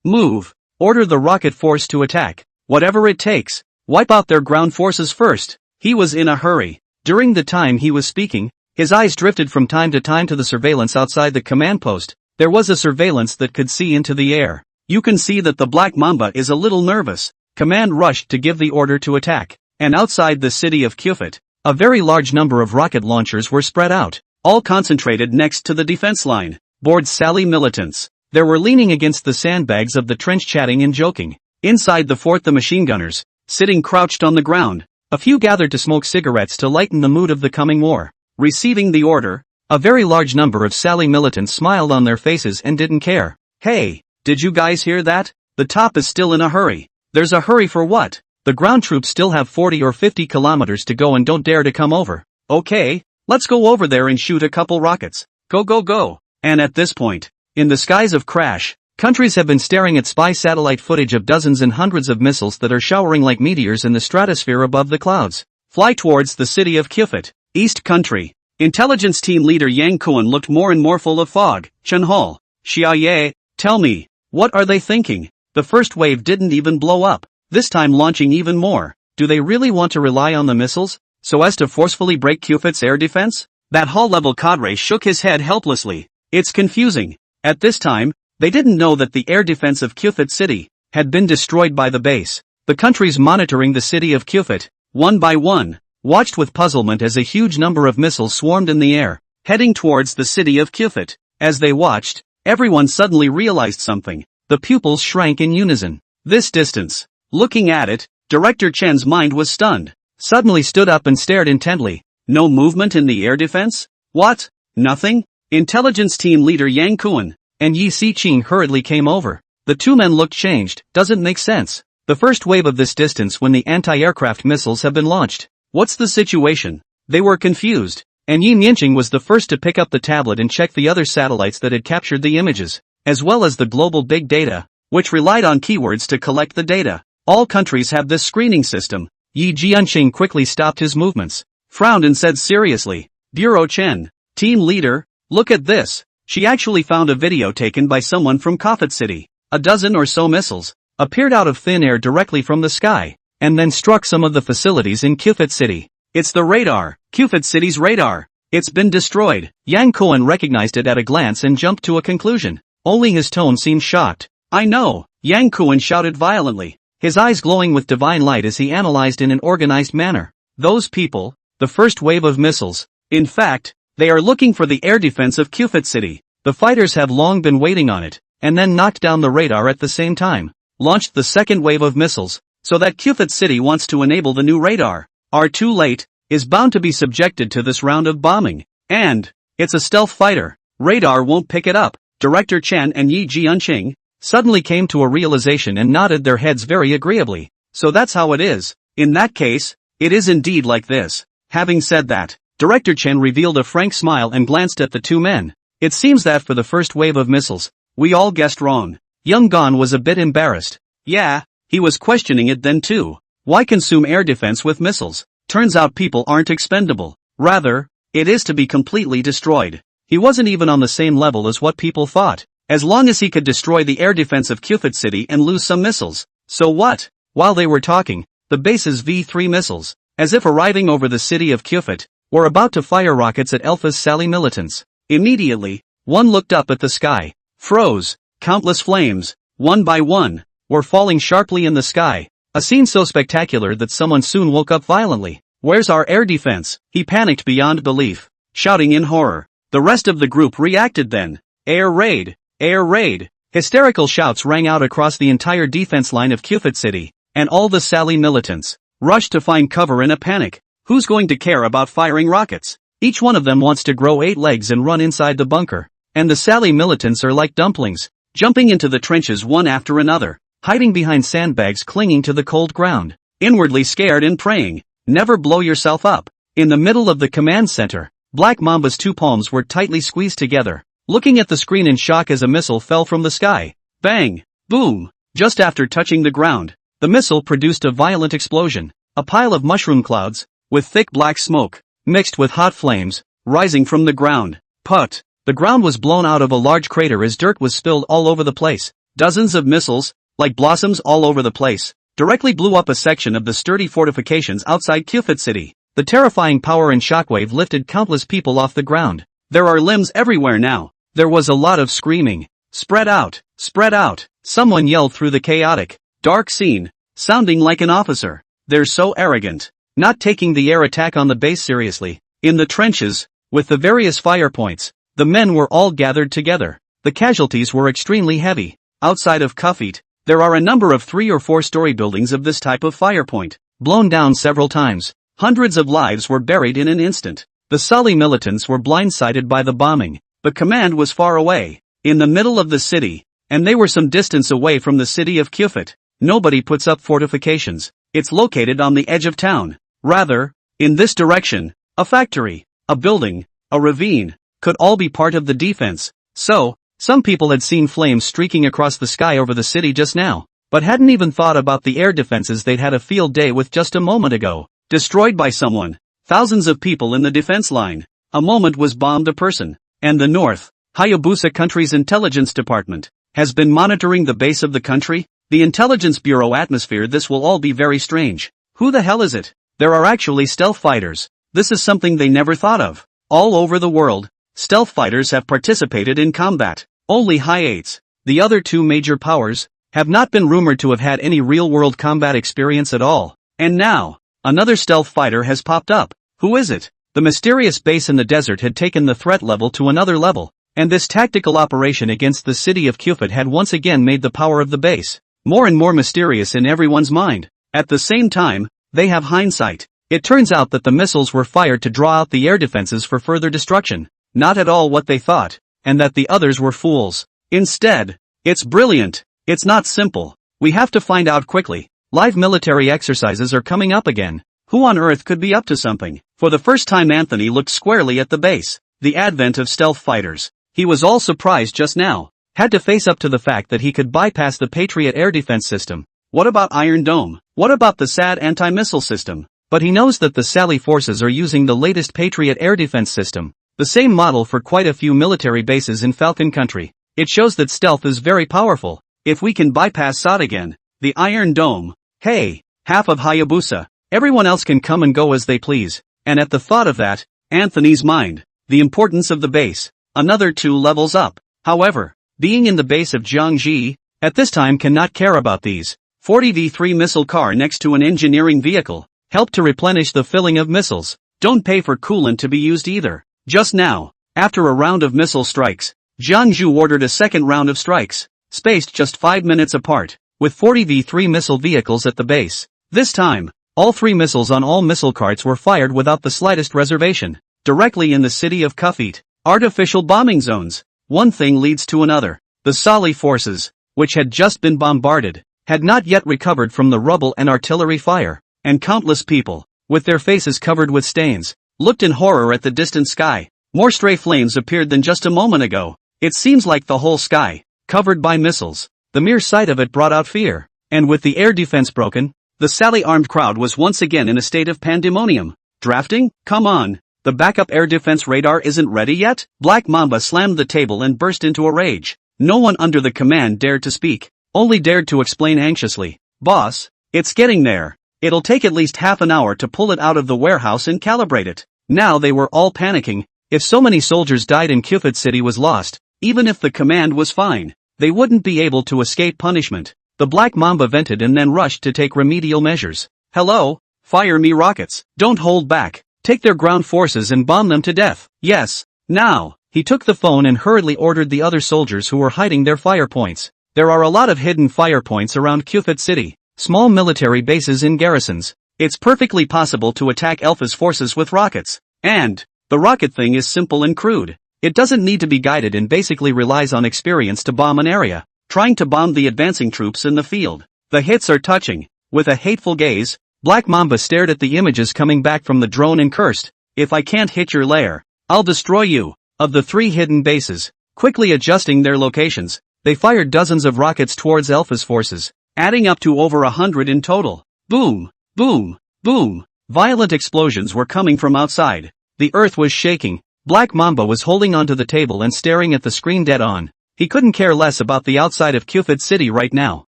[SPEAKER 1] move. Order the rocket force to attack. Whatever it takes. Wipe out their ground forces first. He was in a hurry. During the time he was speaking, his eyes drifted from time to time to the surveillance outside the command post. There was a surveillance that could see into the air. You can see that the Black Mamba is a little nervous. Command rushed to give the order to attack. And outside the city of Kufit, a very large number of rocket launchers were spread out, all concentrated next to the defense line. Bored Sally militants. They were leaning against the sandbags of the trench chatting and joking. Inside the fort, the machine gunners, sitting crouched on the ground. A few gathered to smoke cigarettes to lighten the mood of the coming war. Receiving the order, a very large number of Sally militants smiled on their faces and didn't care. Hey, did you guys hear that? The top is still in a hurry. There's a hurry for what? The ground troops still have 40 or 50 kilometers to go and don't dare to come over. Okay, let's go over there and shoot a couple rockets. Go. And at this point, in the skies of Crash, countries have been staring at spy satellite footage of dozens and hundreds of missiles that are showering like meteors in the stratosphere above the clouds. Fly towards the city of Kufit, East Country. Intelligence team leader Yang Kuan looked more and more full of fog. Chunhal, Xiaoye, tell me, what are they thinking? The first wave didn't even blow up, this time launching even more. Do they really want to rely on the missiles, so as to forcefully break Kufit's air defense? That hall-level cadre shook his head helplessly. It's confusing. At this time, they didn't know that the air defense of Kufit City had been destroyed by the base. The countries monitoring the city of Kufit, one by one, watched with puzzlement as a huge number of missiles swarmed in the air, heading towards the city of Kufit. As they watched, everyone suddenly realized something. The pupils shrank in unison. This distance. Looking at it, Director Chen's mind was stunned. Suddenly stood up and stared intently. No movement in the air defense? What? Nothing? Intelligence team leader Yang Kuan and Yi Si-ching hurriedly came over. The two men looked changed. Doesn't make sense. The first wave of this distance when the anti-aircraft missiles have been launched. What's the situation? They were confused. And Yin Yinching was the first to pick up the tablet and check the other satellites that had captured the images, as well as the global big data, which relied on keywords to collect the data. All countries have this screening system. Yi Jianqing quickly stopped his movements, frowned and said seriously, Bureau Chen, team leader, look at this. She actually found a video taken by someone from Kofit City. A dozen or so missiles appeared out of thin air directly from the sky, and then struck some of the facilities in Kofit City. It's the radar, Kofit City's radar. It's been destroyed. Yang Kuan recognized it at a glance and jumped to a conclusion. Only his tone seemed shocked. I know, Yang Kuan shouted violently, his eyes glowing with divine light as he analyzed in an organized manner. Those people, the first wave of missiles. In fact, they are looking for the air defense of Kofit City. The fighters have long been waiting on it, and then knocked down the radar at the same time. Launched the second wave of missiles, so that Kofit City wants to enable the new radar. Are too late, is bound to be subjected to this round of bombing. And, it's a stealth fighter. Radar won't pick it up. Director Chen and Yi Jianqing suddenly came to a realization and nodded their heads very agreeably. So that's how it is. In that case, it is indeed like this. Having said that, Director Chen revealed a frank smile and glanced at the two men. It seems that for the first wave of missiles, we all guessed wrong. Young Gon was a bit embarrassed. Yeah, he was questioning it then too. Why consume air defense with missiles? Turns out people aren't expendable. Rather, it is to be completely destroyed. He wasn't even on the same level as what people thought. As long as he could destroy the air defense of Kofit City and lose some missiles. So what? While they were talking, the base's V-3 missiles, as if arriving over the city of Kofit, were about to fire rockets at Alpha's Sally militants. Immediately, one looked up at the sky, froze. Countless flames, one by one, were falling sharply in the sky. A scene so spectacular that someone soon woke up violently. Where's our air defense? He panicked beyond belief, shouting in horror. The rest of the group reacted then. Air raid! Air raid! Hysterical shouts rang out across the entire defense line of Kofit City, and all the Sally militants rushed to find cover in a panic. Who's going to care about firing rockets? Each one of them wants to grow 8 legs and run inside the bunker. And the Sally militants are like dumplings, jumping into the trenches one after another, hiding behind sandbags clinging to the cold ground, inwardly scared and praying, never blow yourself up. In the middle of the command center, Black Mamba's two palms were tightly squeezed together, looking at the screen in shock as a missile fell from the sky. Bang! Boom! Just after touching the ground, the missile produced a violent explosion, a pile of mushroom clouds, with thick black smoke, mixed with hot flames, rising from the ground. Put! The ground was blown out of a large crater as dirt was spilled all over the place. Dozens of missiles, like blossoms all over the place, directly blew up a section of the sturdy fortifications outside Kofit City. The terrifying power and shockwave lifted countless people off the ground. There are limbs everywhere now. There was a lot of screaming. Spread out! Spread out! Someone yelled through the chaotic, dark scene, sounding like an officer. They're so arrogant, not taking the air attack on the base seriously. In the trenches, with the various fire points, the men were all gathered together. The casualties were extremely heavy. Outside of Kofit, there are a number of 3 or 4 story buildings of this type of fire point, blown down several times. Hundreds of lives were buried in an instant. The Sally militants were blindsided by the bombing. The command was far away, in the middle of the city, and they were some distance away from the city of Kofit. Nobody puts up fortifications. It's located on the edge of town. Rather, in this direction, a factory, a building, a ravine, could all be part of the defense. So, some people had seen flames streaking across the sky over the city just now, but hadn't even thought about the air defenses they'd had a field day with just a moment ago. Destroyed by someone. Thousands of people in the defense line. A moment was bombed a person. And the North, Hayabusa country's intelligence department, has been monitoring the base of the country. The Intelligence Bureau atmosphere. This will all be very strange. Who the hell is it? There are actually stealth fighters. This is something they never thought of. All over the world, stealth fighters have participated in combat. Only Hi-8s, the other 2 major powers, have not been rumored to have had any real-world combat experience at all. And now, another stealth fighter has popped up. Who is it? The mysterious base in the desert had taken the threat level to another level, and this tactical operation against the city of Kofit had once again made the power of the base more and more mysterious in everyone's mind. At the same time, they have hindsight. It turns out that the missiles were fired to draw out the air defenses for further destruction, not at all what they thought, and that the others were fools. Instead, it's brilliant. It's not simple. We have to find out quickly. Live military exercises are coming up again. Who on earth could be up to something? For the first time Anthony looked squarely at the base. The advent of stealth fighters. He was all surprised just now. Had to face up to the fact that he could bypass the Patriot air defense system. What about Iron Dome? What about the SAD anti-missile system? But he knows that the Sally forces are using the latest Patriot air defense system. The same model for quite a few military bases in Falcon Country. It shows that stealth is very powerful. If we can bypass SAD again. The Iron Dome. Hey, half of Hayabusa. Everyone else can come and go as they please. And at the thought of that, Anthony's mind, the importance of the base, another 2 levels up. However, being in the base of Jiangxi, at this time cannot care about these. 40V3 missile car next to an engineering vehicle, help to replenish the filling of missiles. Don't pay for coolant to be used either. Just now, after a round of missile strikes, Jiangxi ordered a second round of strikes, spaced just 5 minutes apart, with 40V3 missile vehicles at the base. This time, all 3 missiles on all missile carts were fired without the slightest reservation, directly in the city of Kufit. Artificial bombing zones. One thing leads to another. The Sali forces, which had just been bombarded, had not yet recovered from the rubble and artillery fire, and countless people, with their faces covered with stains, looked in horror at the distant sky. More stray flames appeared than just a moment ago. It seems like the whole sky, covered by missiles. The mere sight of it brought out fear, and with the air defense broken, the Sally armed crowd was once again in a state of pandemonium. Drafting? Come on. The backup air defense radar isn't ready yet? Black Mamba slammed the table and burst into a rage. No one under the command dared to speak, only dared to explain anxiously. Boss, it's getting there. It'll take at least half an hour to pull it out of the warehouse and calibrate it. Now they were all panicking. If so many soldiers died and Kufit City was lost, even if the command was fine, they wouldn't be able to escape punishment. The Black Mamba vented and then rushed to take remedial measures. Hello? Fire me rockets. Don't hold back. Take their ground forces and bomb them to death. Yes. Now. He took the phone and hurriedly ordered the other soldiers who were hiding their fire points. There are a lot of hidden fire points around Kufit City. Small military bases in garrisons. It's perfectly possible to attack Alpha's forces with rockets. And the rocket thing is simple and crude. It doesn't need to be guided and basically relies on experience to bomb an area. Trying to bomb the advancing troops in the field. The hits are touching. With a hateful gaze, Black Mamba stared at the images coming back from the drone and cursed. If I can't hit your lair, I'll destroy you. Of the 3 hidden bases, quickly adjusting their locations, they fired dozens of rockets towards Alpha's forces, adding up to over 100 in total. Boom, boom, boom. Violent explosions were coming from outside. The earth was shaking. Black Mamba was holding onto the table and staring at the screen dead on. He couldn't care less about the outside of Kufit City right now.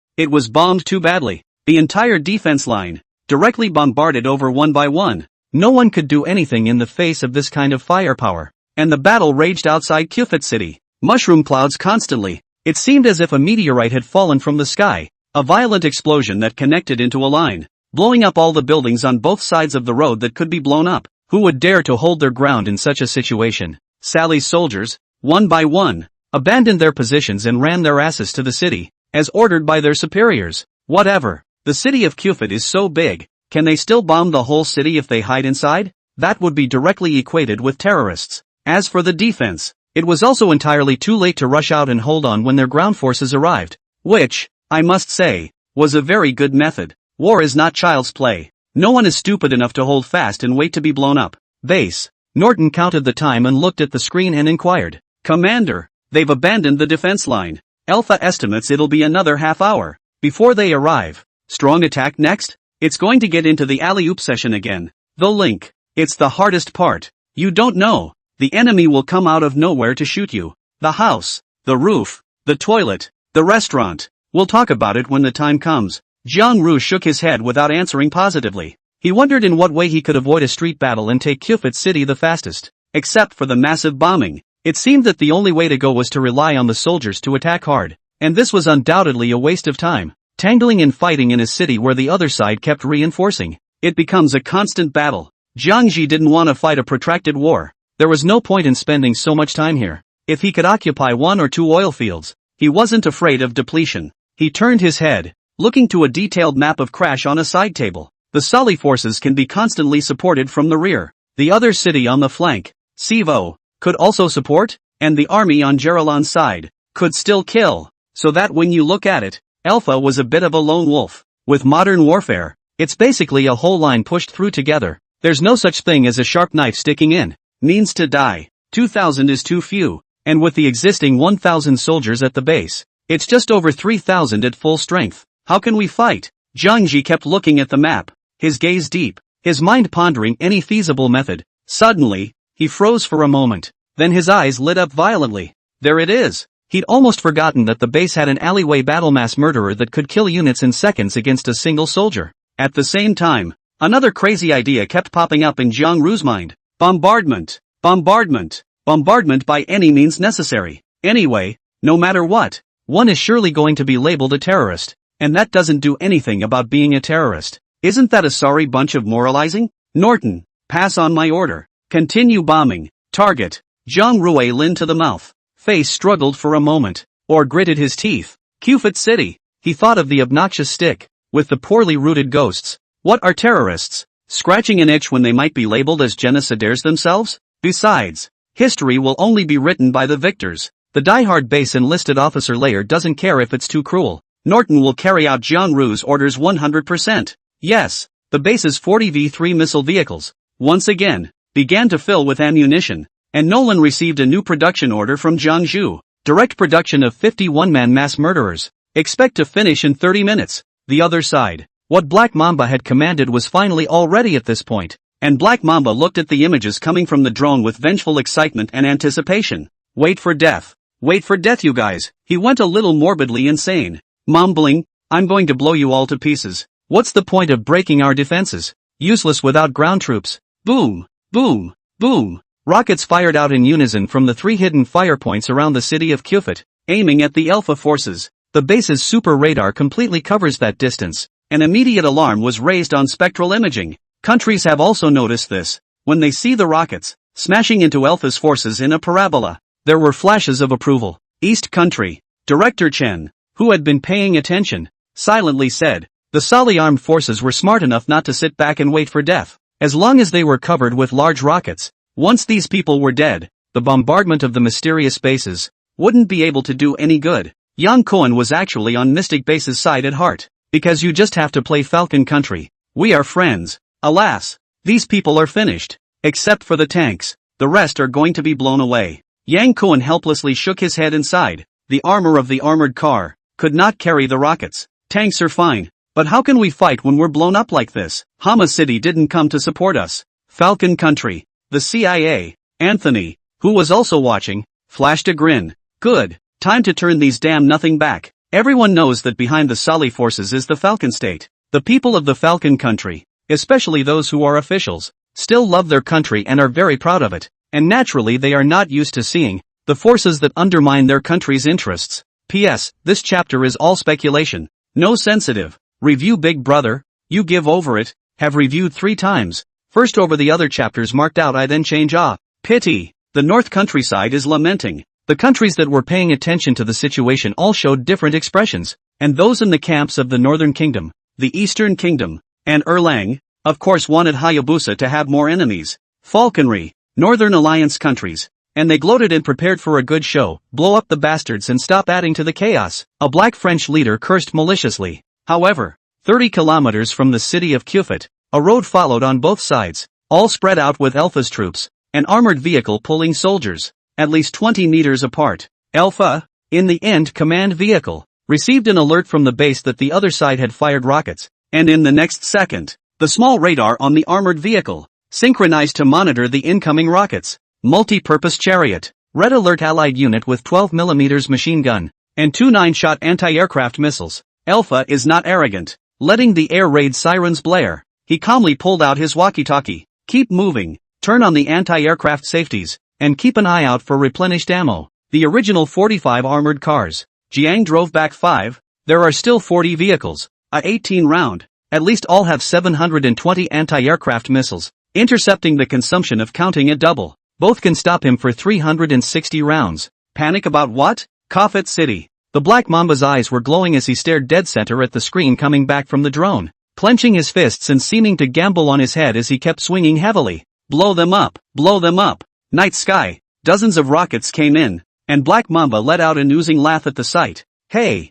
[SPEAKER 1] It was bombed too badly. The entire defense line, directly bombarded over one by one. No one could do anything in the face of this kind of firepower. And the battle raged outside Kufit City. Mushroom clouds constantly. It seemed as if a meteorite had fallen from the sky. A violent explosion that connected into a line, blowing up all the buildings on both sides of the road that could be blown up. Who would dare to hold their ground in such a situation? Sally's soldiers, one by one, abandoned their positions and ran their asses to the city, as ordered by their superiors. Whatever. The city of Kufit is so big, can they still bomb the whole city if they hide inside? That would be directly equated with terrorists. As for the defense, it was also entirely too late to rush out and hold on when their ground forces arrived. Which, I must say, was a very good method. War is not child's play. No one is stupid enough to hold fast and wait to be blown up. Base. Norton counted the time and looked at the screen and inquired. Commander, they've abandoned the defense line. Alpha estimates it'll be another half hour before they arrive. Strong attack next? It's going to get into the alley-oop session again. The link. It's the hardest part. You don't know. The enemy will come out of nowhere to shoot you. The house, the roof, the toilet, the restaurant. We'll talk about it when the time comes. Jiang Ru shook his head without answering positively. He wondered in what way he could avoid a street battle and take Kufit City the fastest. Except for the massive bombing. It seemed that the only way to go was to rely on the soldiers to attack hard. And this was undoubtedly a waste of time. Tangling and fighting in a city where the other side kept reinforcing. It becomes a constant battle. Jiangxi didn't want to fight a protracted war. There was no point in spending so much time here. If he could occupy 1 or 2 oil fields, he wasn't afraid of depletion. He turned his head, looking to a detailed map of Crash on a side table. The Sully forces can be constantly supported from the rear. The other city on the flank, Sivo, could also support, and the army on Geralon's side, could still kill. So that when you look at it, Alpha was a bit of a lone wolf. With modern warfare, it's basically a whole line pushed through together. There's no such thing as a sharp knife sticking in. Means to die. 2,000 is too few. And with the existing 1,000 soldiers at the base, it's just over 3,000 at full strength. How can we fight? Zhang Ji kept looking at the map, his gaze deep, his mind pondering any feasible method. Suddenly, he froze for a moment. Then his eyes lit up violently. There it is. He'd almost forgotten that the base had an alleyway battle mass murderer that could kill units in seconds against a single soldier. At the same time, another crazy idea kept popping up in Jiang Ru's mind. Bombardment. Bombardment. Bombardment by any means necessary. Anyway, no matter what, one is surely going to be labeled a terrorist. And that doesn't do anything about being a terrorist. Isn't that a sorry bunch of moralizing? Norton, pass on my order. Continue bombing. Target. Zhang Rui Lin to the mouth. Face struggled for a moment, or gritted his teeth. Cufit City. He thought of the obnoxious stick, with the poorly rooted ghosts. What are terrorists? Scratching an itch when they might be labeled as genocidaires themselves? Besides, history will only be written by the victors. The diehard base enlisted officer layer doesn't care if it's too cruel. Norton will carry out Jiang Ru's orders 100%. Yes, the base's 40 V3 missile vehicles, once again, began to fill with ammunition, and Nolan received a new production order from Jiangzhou. Direct production of 51-man mass murderers. Expect to finish in 30 minutes. The other side. What Black Mamba had commanded was finally all ready at this point, and Black Mamba looked at the images coming from the drone with vengeful excitement and anticipation. Wait for death. Wait for death, you guys. He went a little morbidly insane. Mumbling, I'm going to blow you all to pieces. What's the point of breaking our defenses? Useless without ground troops. Boom, boom, boom. Rockets fired out in unison from the 3 hidden fire points around the city of Cufit, aiming at the Alpha forces. The base's super radar completely covers that distance. An immediate alarm was raised on spectral imaging. Countries have also noticed this. When they see the rockets smashing into Alpha's forces in a parabola, there were flashes of approval. East Country. Director Chen, who had been paying attention, silently said, the Sali armed forces were smart enough not to sit back and wait for death. As long as they were covered with large rockets, once these people were dead, the bombardment of the mysterious bases wouldn't be able to do any good. Yang Cohen was actually on Mystic Base's side at heart, because you just have to play Falcon Country. We are friends. Alas, these people are finished. Except for the tanks, the rest are going to be blown away. Yang Cohen helplessly shook his head inside. The armor of the armored car could not carry the rockets. Tanks are fine, but how can we fight when we're blown up like this? Hama City didn't come to support us. Falcon Country. The CIA. Anthony, who was also watching, flashed a grin. Good, time to turn these damn nothing back. Everyone knows that behind the Sali forces is the Falcon State. The people of the Falcon Country, especially those who are officials, still love their country and are very proud of it, and naturally they are not used to seeing the forces that undermine their country's interests. P.S. This chapter is all speculation. No sensitive review, big brother. You give over it. Have reviewed 3 times. First over the other chapters marked out, I then change. Pity. The North countryside is lamenting. The countries that were paying attention to the situation all showed different expressions, and those in the camps of the Northern Kingdom, the Eastern Kingdom, and Erlang, of course wanted Hayabusa to have more enemies. Falconry, Northern Alliance countries, and they gloated and prepared for a good show. Blow up the bastards and stop adding to the chaos. A black French leader cursed maliciously. However, 30 kilometers from the city of Cufit, a road followed on both sides, all spread out with Alpha's troops, an armored vehicle pulling soldiers, at least 20 meters apart. Alpha, in the end command vehicle, received an alert from the base that the other side had fired rockets, and in the next second, the small radar on the armored vehicle synchronized to monitor the incoming rockets. Multi-purpose chariot, red alert allied unit with 12mm machine gun, and 2 9-shot anti-aircraft missiles. Alpha is not arrogant. Letting the air raid sirens blare, he calmly pulled out his walkie-talkie. Keep moving, turn on the anti-aircraft safeties, and keep an eye out for replenished ammo. The original 45 armored cars. Jiang drove back 5, there are still 40 vehicles. A 18-round, at least all have 720 anti-aircraft missiles, intercepting the consumption of counting a double. Both can stop him for 360 rounds. Panic about what? Cufit City. The Black Mamba's eyes were glowing as he stared dead center at the screen coming back from the drone, clenching his fists and seeming to gamble on his head as he kept swinging heavily. Blow them up! Blow them up! Night sky. Dozens of rockets came in, and Black Mamba let out an oozing laugh at the sight. Hey,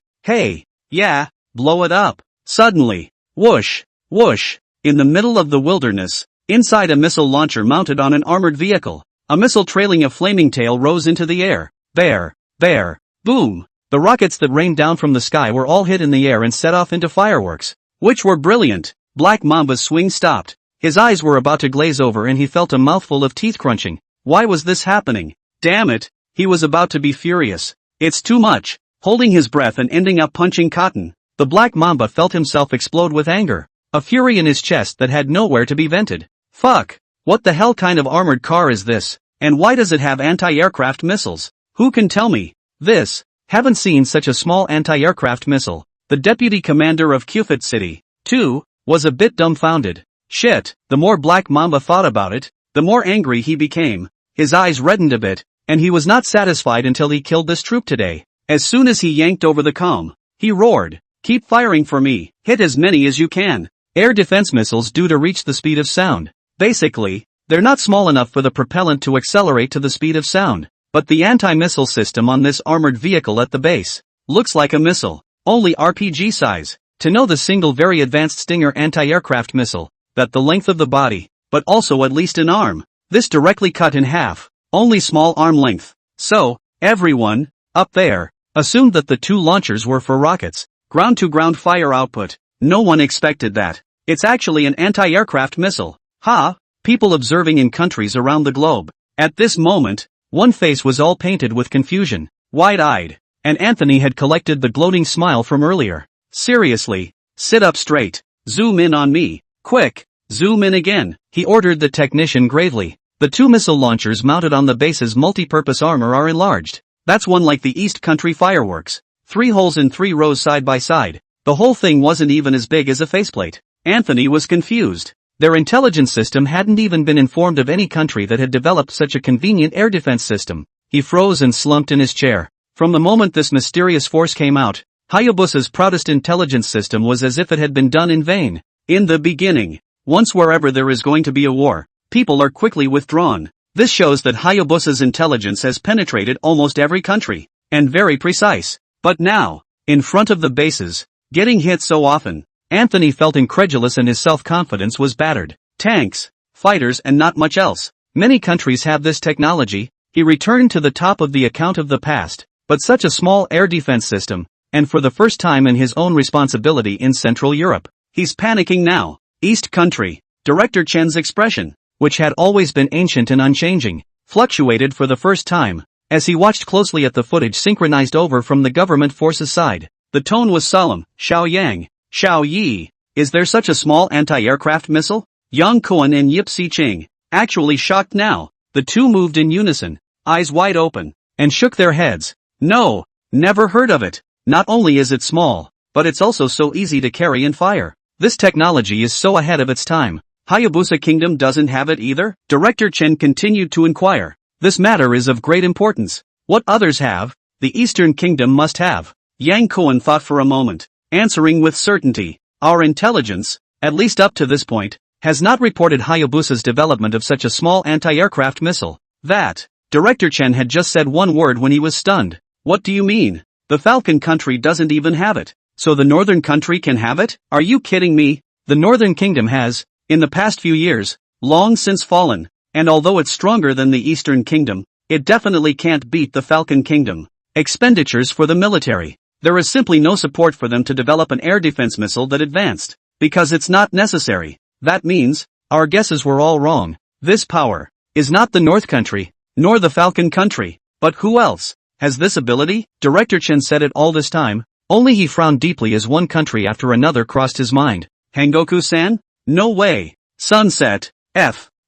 [SPEAKER 1] Yeah, blow it up. Suddenly, whoosh, whoosh, in the middle of the wilderness, inside a missile launcher mounted on an armored vehicle, a missile trailing a flaming tail rose into the air. There, boom! The rockets that rained down from the sky were all hit in the air and set off into fireworks, which were brilliant. Black Mamba's swing stopped. His eyes were about to glaze over and he felt a mouthful of teeth crunching. Why was this happening? Damn it, he was about to be furious. It's too much. Holding his breath and ending up punching cotton, the Black Mamba felt himself explode with anger. A fury in his chest that had nowhere to be vented. Fuck! What the hell kind of armored car is this? And why does it have anti-aircraft missiles? Who can tell me? This. Haven't seen such a small anti-aircraft missile. The deputy commander of Qufit City, too, was a bit dumbfounded. Shit, the more Black Mamba thought about it, the more angry he became. His eyes reddened a bit, and he was not satisfied until he killed this troop today. As soon as he yanked over the comm, he roared, "Keep firing for me, hit as many as you can." Air defense missiles due to reach the speed of sound. Basically, they're not small enough for the propellant to accelerate to the speed of sound. But the anti-missile system on this armored vehicle at the base looks like a missile, only RPG size. To know the single very advanced Stinger anti-aircraft missile, that the length of the body, but also at least an arm, this directly cut in half, only small arm length. So, everyone, up there, assumed that the two launchers were for rockets, ground-to-ground fire output. No one expected that. It's actually an anti-aircraft missile. Ha! People observing in countries around the globe. At this moment, one face was all painted with confusion, wide-eyed, and Anthony had collected the gloating smile from earlier. Seriously, sit up straight, zoom in on me, quick, zoom in again, he ordered the technician gravely. The two missile launchers mounted on the base's multi-purpose armor are enlarged. That's one like the East Country fireworks. 3 holes in 3 rows side by side. The whole thing wasn't even as big as a faceplate. Anthony was confused. Their intelligence system hadn't even been informed of any country that had developed such a convenient air defense system. He froze and slumped in his chair. From the moment this mysterious force came out, Hayabusa's proudest intelligence system was as if it had been done in vain. In the beginning, once wherever there is going to be a war, people are quickly withdrawn. This shows that Hayabusa's intelligence has penetrated almost every country, and very precise. But now, in front of the bases, getting hit so often, Anthony felt incredulous and his self-confidence was battered. Tanks, fighters and not much else. Many countries have this technology. He returned to the top of the account of the past, but such a small air defense system, and for the first time in his own responsibility in Central Europe. He's panicking now. East Country. Director Chen's expression, which had always been ancient and unchanging, fluctuated for the first time, as he watched closely at the footage synchronized over from the government forces side. The tone was solemn. Xiao Yang. Xiao Yi, is there such a small anti-aircraft missile? Yang Kuan and Yip Si Ching, actually shocked now. The two moved in unison, eyes wide open, and shook their heads. No, never heard of it. Not only is it small, but it's also so easy to carry and fire. This technology is so ahead of its time. Hayabusa Kingdom doesn't have it either? Director Chen continued to inquire. This matter is of great importance. What others have, the Eastern Kingdom must have. Yang Kuan thought for a moment, answering with certainty. Our intelligence, at least up to this point, has not reported Hayabusa's development of such a small anti-aircraft missile. That, Director Chen had just said one word when he was stunned. What do you mean? The Falcon country doesn't even have it. So the Northern country can have it? Are you kidding me? The Northern Kingdom has, in the past few years, long since fallen, and although it's stronger than the Eastern Kingdom, it definitely can't beat the Falcon Kingdom. Expenditures for the military. There is simply no support for them to develop an air defense missile that advanced, because it's not necessary. That means, our guesses were all wrong. This power is not the North country, nor the Falcon country, but who else has this ability? Director Chen said it all this time, only he frowned deeply as one country after another crossed his mind. Hengoku-san? No way. Sunset.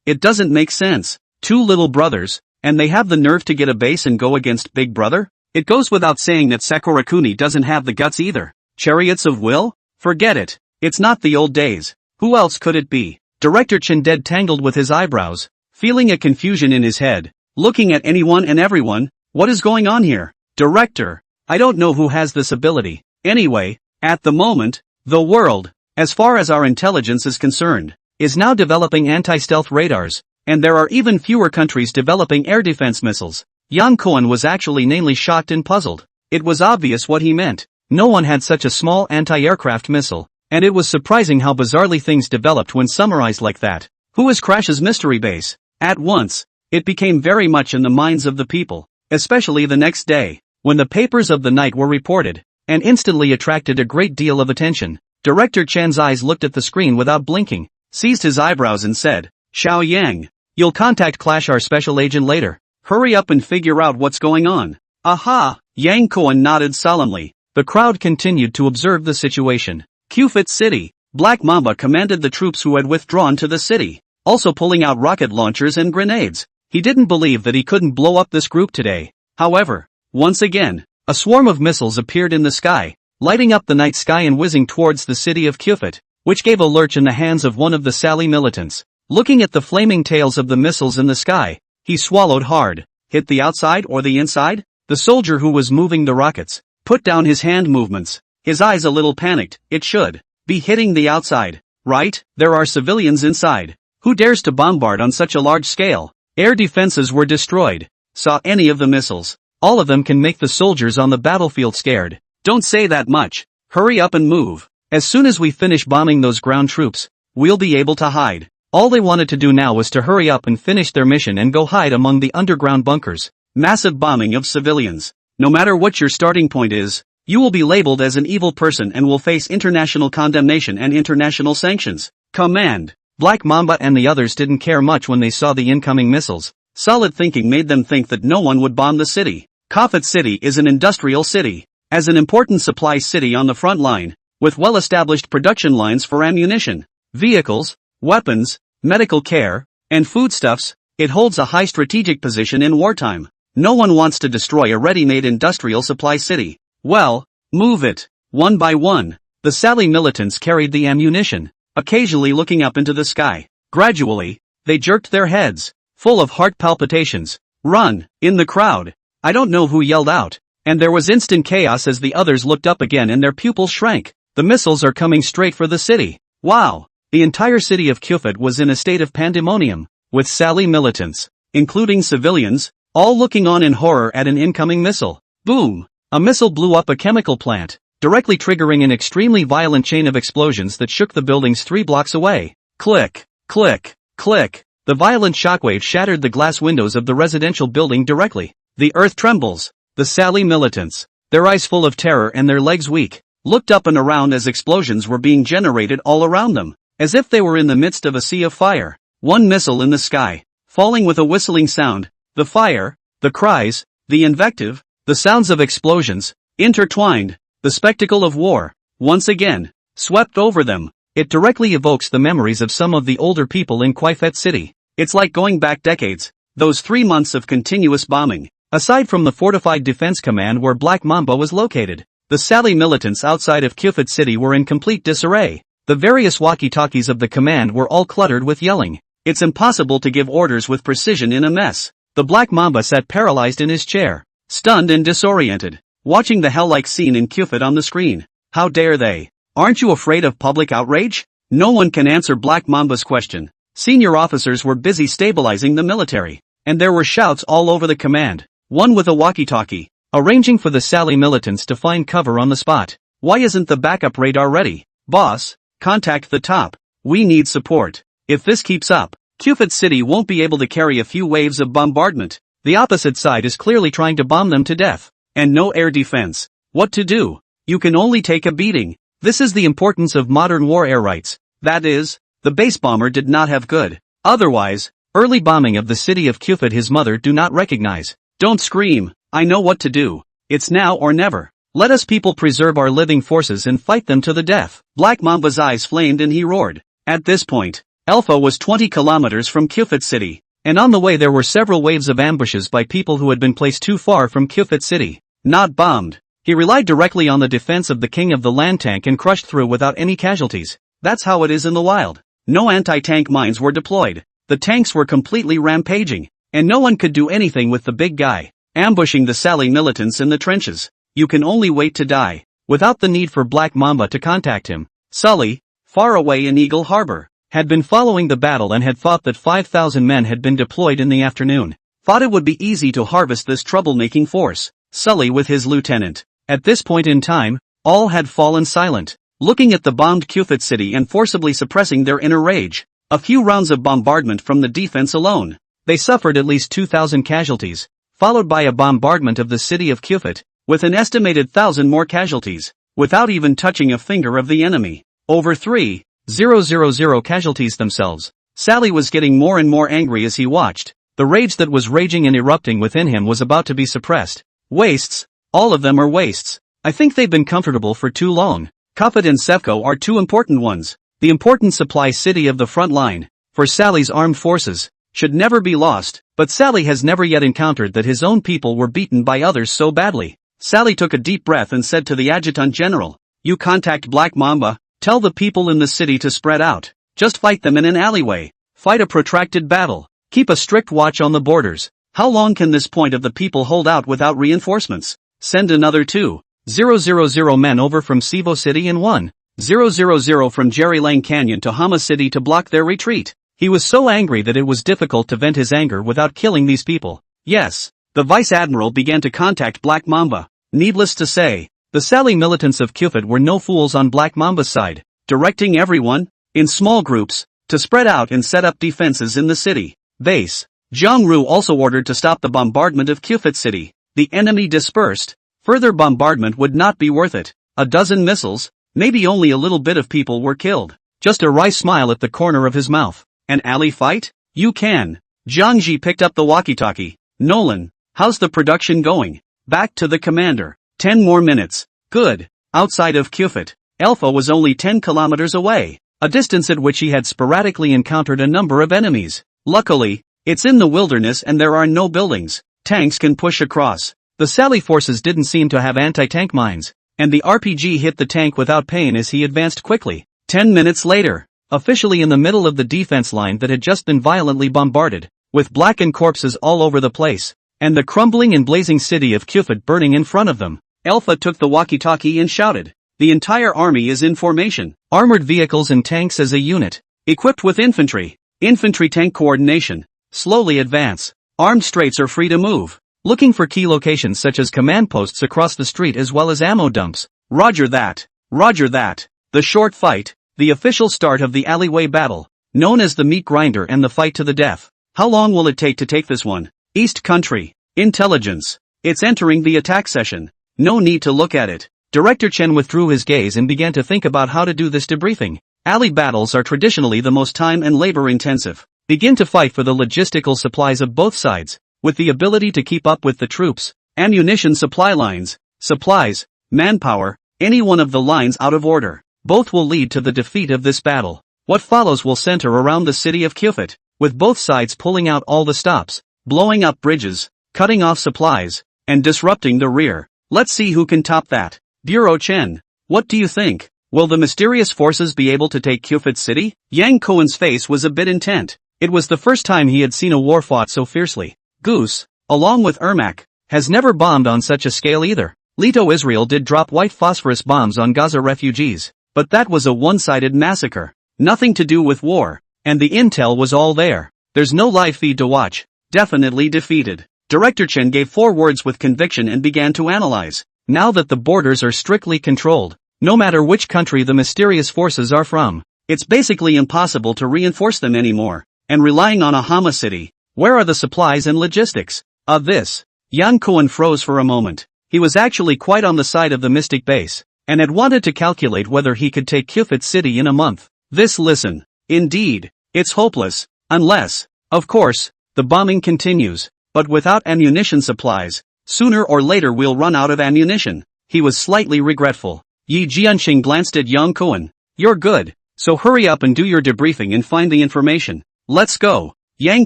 [SPEAKER 1] It doesn't make sense. 2 little brothers, and they have the nerve to get a base and go against Big Brother? It goes without saying that Sakurakuni doesn't have the guts either. Chariots of Will? Forget it. It's not the old days. Who else could it be? Director Chen dead tangled with his eyebrows, feeling a confusion in his head, looking at anyone and everyone. What is going on here? Director, I don't know who has this ability. Anyway, at the moment, the world, as far as our intelligence is concerned, is now developing anti-stealth radars, and there are even fewer countries developing air defense missiles. Yang Kuan was actually namely shocked and puzzled. It was obvious what he meant. No one had such a small anti-aircraft missile, and it was surprising how bizarrely things developed when summarized like that. Who is Crash's mystery base? At once, it became very much in the minds of the people, especially the next day, when the papers of the night were reported, and instantly attracted a great deal of attention. Director Chan's eyes looked at the screen without blinking, seized his eyebrows and said, "Xiao Yang, you'll contact Clash our special agent later. Hurry up and figure out what's going on." "Aha!" Yang Kuan nodded solemnly. The crowd continued to observe the situation. Qufit City. Black Mamba commanded the troops who had withdrawn to the city, also pulling out rocket launchers and grenades. He didn't believe that he couldn't blow up this group today. However, once again, a swarm of missiles appeared in the sky, lighting up the night sky and whizzing towards the city of Qufit, which gave a lurch in the hands of one of the Sally militants. Looking at the flaming tails of the missiles in the sky, he swallowed hard. Hit the outside or the inside? The soldier who was moving the rockets put down his hand movements, his eyes a little panicked. It should be hitting the outside, right? There are civilians inside. Who dares to bombard on such a large scale? Air defenses were destroyed. Saw any of the missiles? All of them can make the soldiers on the battlefield scared. Don't say that much. Hurry up and move. As soon as we finish bombing those ground troops, we'll be able to hide. All they wanted to do now was to hurry up and finish their mission and go hide among the underground bunkers. Massive bombing of civilians. No matter what your starting point is, you will be labeled as an evil person and will face international condemnation and international sanctions. Command. Black Mamba and the others didn't care much when they saw the incoming missiles. Solid thinking made them think that no one would bomb the city. Qufit City is an industrial city. As an important supply city on the front line, with well-established production lines for ammunition, vehicles, weapons, medical care, and foodstuffs, it holds a high strategic position in wartime. No one wants to destroy a ready-made industrial supply city. Well, move it. One by one, the Sally militants carried the ammunition, occasionally looking up into the sky. Gradually, they jerked their heads, full of heart palpitations. "Run!" In the crowd. I don't know who yelled out, and there was instant chaos as the others looked up again and their pupils shrank. The missiles are coming straight for the city. Wow! The entire city of Qufit was in a state of pandemonium, with Sally militants, including civilians, all looking on in horror at an incoming missile. Boom! A missile blew up a chemical plant, directly triggering an extremely violent chain of explosions that shook the buildings 3 blocks away. Click, click, click. The violent shockwave shattered the glass windows of the residential building directly. The earth trembles. The Sally militants, their eyes full of terror and their legs weak, looked up and around as explosions were being generated all around them, as if they were in the midst of a sea of fire. One missile in the sky, falling with a whistling sound. The fire, the cries, the invective, the sounds of explosions, intertwined. The spectacle of war, once again, swept over them. It directly evokes the memories of some of the older people in Qufit City. It's like going back decades. Those 3 months of continuous bombing. Aside from the fortified defense command where Black Mamba was located, the Sally militants outside of Qufit City were in complete disarray. The various walkie-talkies of the command were all cluttered with yelling. It's impossible to give orders with precision in a mess. The Black Mamba sat paralyzed in his chair, stunned and disoriented, watching the hell-like scene in Qufit on the screen. How dare they? Aren't you afraid of public outrage? No one can answer Black Mamba's question. Senior officers were busy stabilizing the military, and there were shouts all over the command. One with a walkie-talkie, arranging for the Sally militants to find cover on the spot. Why isn't the backup radar ready? Boss, contact the top. We need support. If this keeps up, Qufit City won't be able to carry a few waves of bombardment. The opposite side is clearly trying to bomb them to death. And no air defense. What to do? You can only take a beating. This is the importance of modern war air rights. That is, the base bomber did not have good. Otherwise, early bombing of the city of Qufit his mother do not recognize. Don't scream. I know what to do. It's now or never. Let us people preserve our living forces and fight them to the death. Black Mamba's eyes flamed and he roared. At this point, Alpha was 20 kilometers from Qufit City, and on the way there were several waves of ambushes by people who had been placed too far from Qufit City. Not bombed. He relied directly on the defense of the king of the land tank and crushed through without any casualties. That's how it is in the wild. No anti-tank mines were deployed. The tanks were completely rampaging, and no one could do anything with the big guy, ambushing the Sally militants in the trenches. You can only wait to die, without the need for Black Mamba to contact him. Sully, far away in Eagle Harbor, had been following the battle and had thought that 5,000 men had been deployed in the afternoon. Thought it would be easy to harvest this troublemaking force. Sully with his lieutenant. At this point in time, All had fallen silent, looking at the bombed Kufit city and forcibly suppressing their inner rage. A few rounds of bombardment from the defense alone. They suffered at least 2,000 casualties, followed by a bombardment of the city of Kufit, with an estimated 1,000 more casualties, without even touching a finger of the enemy. Over 3,000 casualties themselves. Sally was getting more and more angry as he watched. The rage that was raging and erupting within him was about to be suppressed. Wastes. All of them are wastes. I think they've been comfortable for too long. Kufit and Sevco are two important ones. The important supply city of the front line, for Sally's armed forces, should never be lost, but Sally has never yet encountered that his own people were beaten by others so badly. Sally took a deep breath and said to the adjutant general, "You contact Black Mamba, tell the people in the city to spread out. Just fight them in an alleyway. Fight a protracted battle. Keep a strict watch on the borders. How long can this point of the people hold out without reinforcements? Send another 2,000 men over from Sivo City and 1,000 from Jerrylang Canyon to Hama City to block their retreat." He was so angry that it was difficult to vent his anger without killing these people. Yes, the Vice Admiral began to contact Black Mamba. Needless to say, the Sally militants of Kufit were no fools on Black Mamba's side, directing everyone, in small groups, to spread out and set up defenses in the city. Base. Zhang also ordered to stop the bombardment of Kufit City. The enemy dispersed. Further bombardment would not be worth it. A dozen missiles, maybe only a little bit of people were killed. Just a wry smile at the corner of his mouth. An alley fight? You can. Zhang Ji picked up the walkie-talkie. Nolan, how's the production going? Back to the commander. 10 more minutes. Good. Outside of Kufit, Alpha was only 10 kilometers away, a distance at which he had sporadically encountered a number of enemies. Luckily, it's in the wilderness and there are no buildings. Tanks can push across. The Sally forces didn't seem to have anti-tank mines, and the RPG hit the tank without pain as he advanced quickly. 10 minutes later, officially in the middle of the defense line that had just been violently bombarded, with blackened corpses all over the place, and the crumbling and blazing city of Kufit burning in front of them, Alpha took the walkie-talkie and shouted, "The entire army is in formation. Armored vehicles and tanks as a unit, equipped with infantry. Infantry tank coordination. Slowly advance. Armed straights are free to move. Looking for key locations such as command posts across the street as well as ammo dumps. Roger that. Roger that." The short fight. The official start of the alleyway battle, known as the meat grinder and the fight to the death. How long will it take to take this one? East Country. Intelligence. It's entering the attack session. No need to look at it. Director Chen withdrew his gaze and began to think about how to do this debriefing. Alley battles are traditionally the most time and labor intensive. Begin to fight for the logistical supplies of both sides, with the ability to keep up with the troops, ammunition supply lines, supplies, manpower, any one of the lines out of order. Both will lead to the defeat of this battle. What follows will center around the city of Kufit, with both sides pulling out all the stops, blowing up bridges, cutting off supplies, and disrupting the rear. Let's see who can top that. Bureau Chen, what do you think? Will the mysterious forces be able to take Kufit City? Yang Cohen's face was a bit intent. It was the first time he had seen a war fought so fiercely. Goose, along with Ermac, has never bombed on such a scale either. Leto Israel did drop white phosphorus bombs on Gaza refugees, but that was a one-sided massacre. Nothing to do with war, and the intel was all there. There's no live feed to watch. Definitely defeated. Director Chen gave 4 words with conviction and began to analyze. Now that the borders are strictly controlled, no matter which country the mysterious forces are from, it's basically impossible to reinforce them anymore. And relying on a Hama city, where are the supplies and logistics? This. Yang Cohen froze for a moment. He was actually quite on the side of the Mystic base, and had wanted to calculate whether he could take Kufit City in a month. Listen. Indeed, it's hopeless, unless, of course, the bombing continues, but without ammunition supplies, sooner or later we'll run out of ammunition. He was slightly regretful. Yi Jianxing glanced at Yang Cohen. You're good, so hurry up and do your debriefing and find the information. Let's go. Yang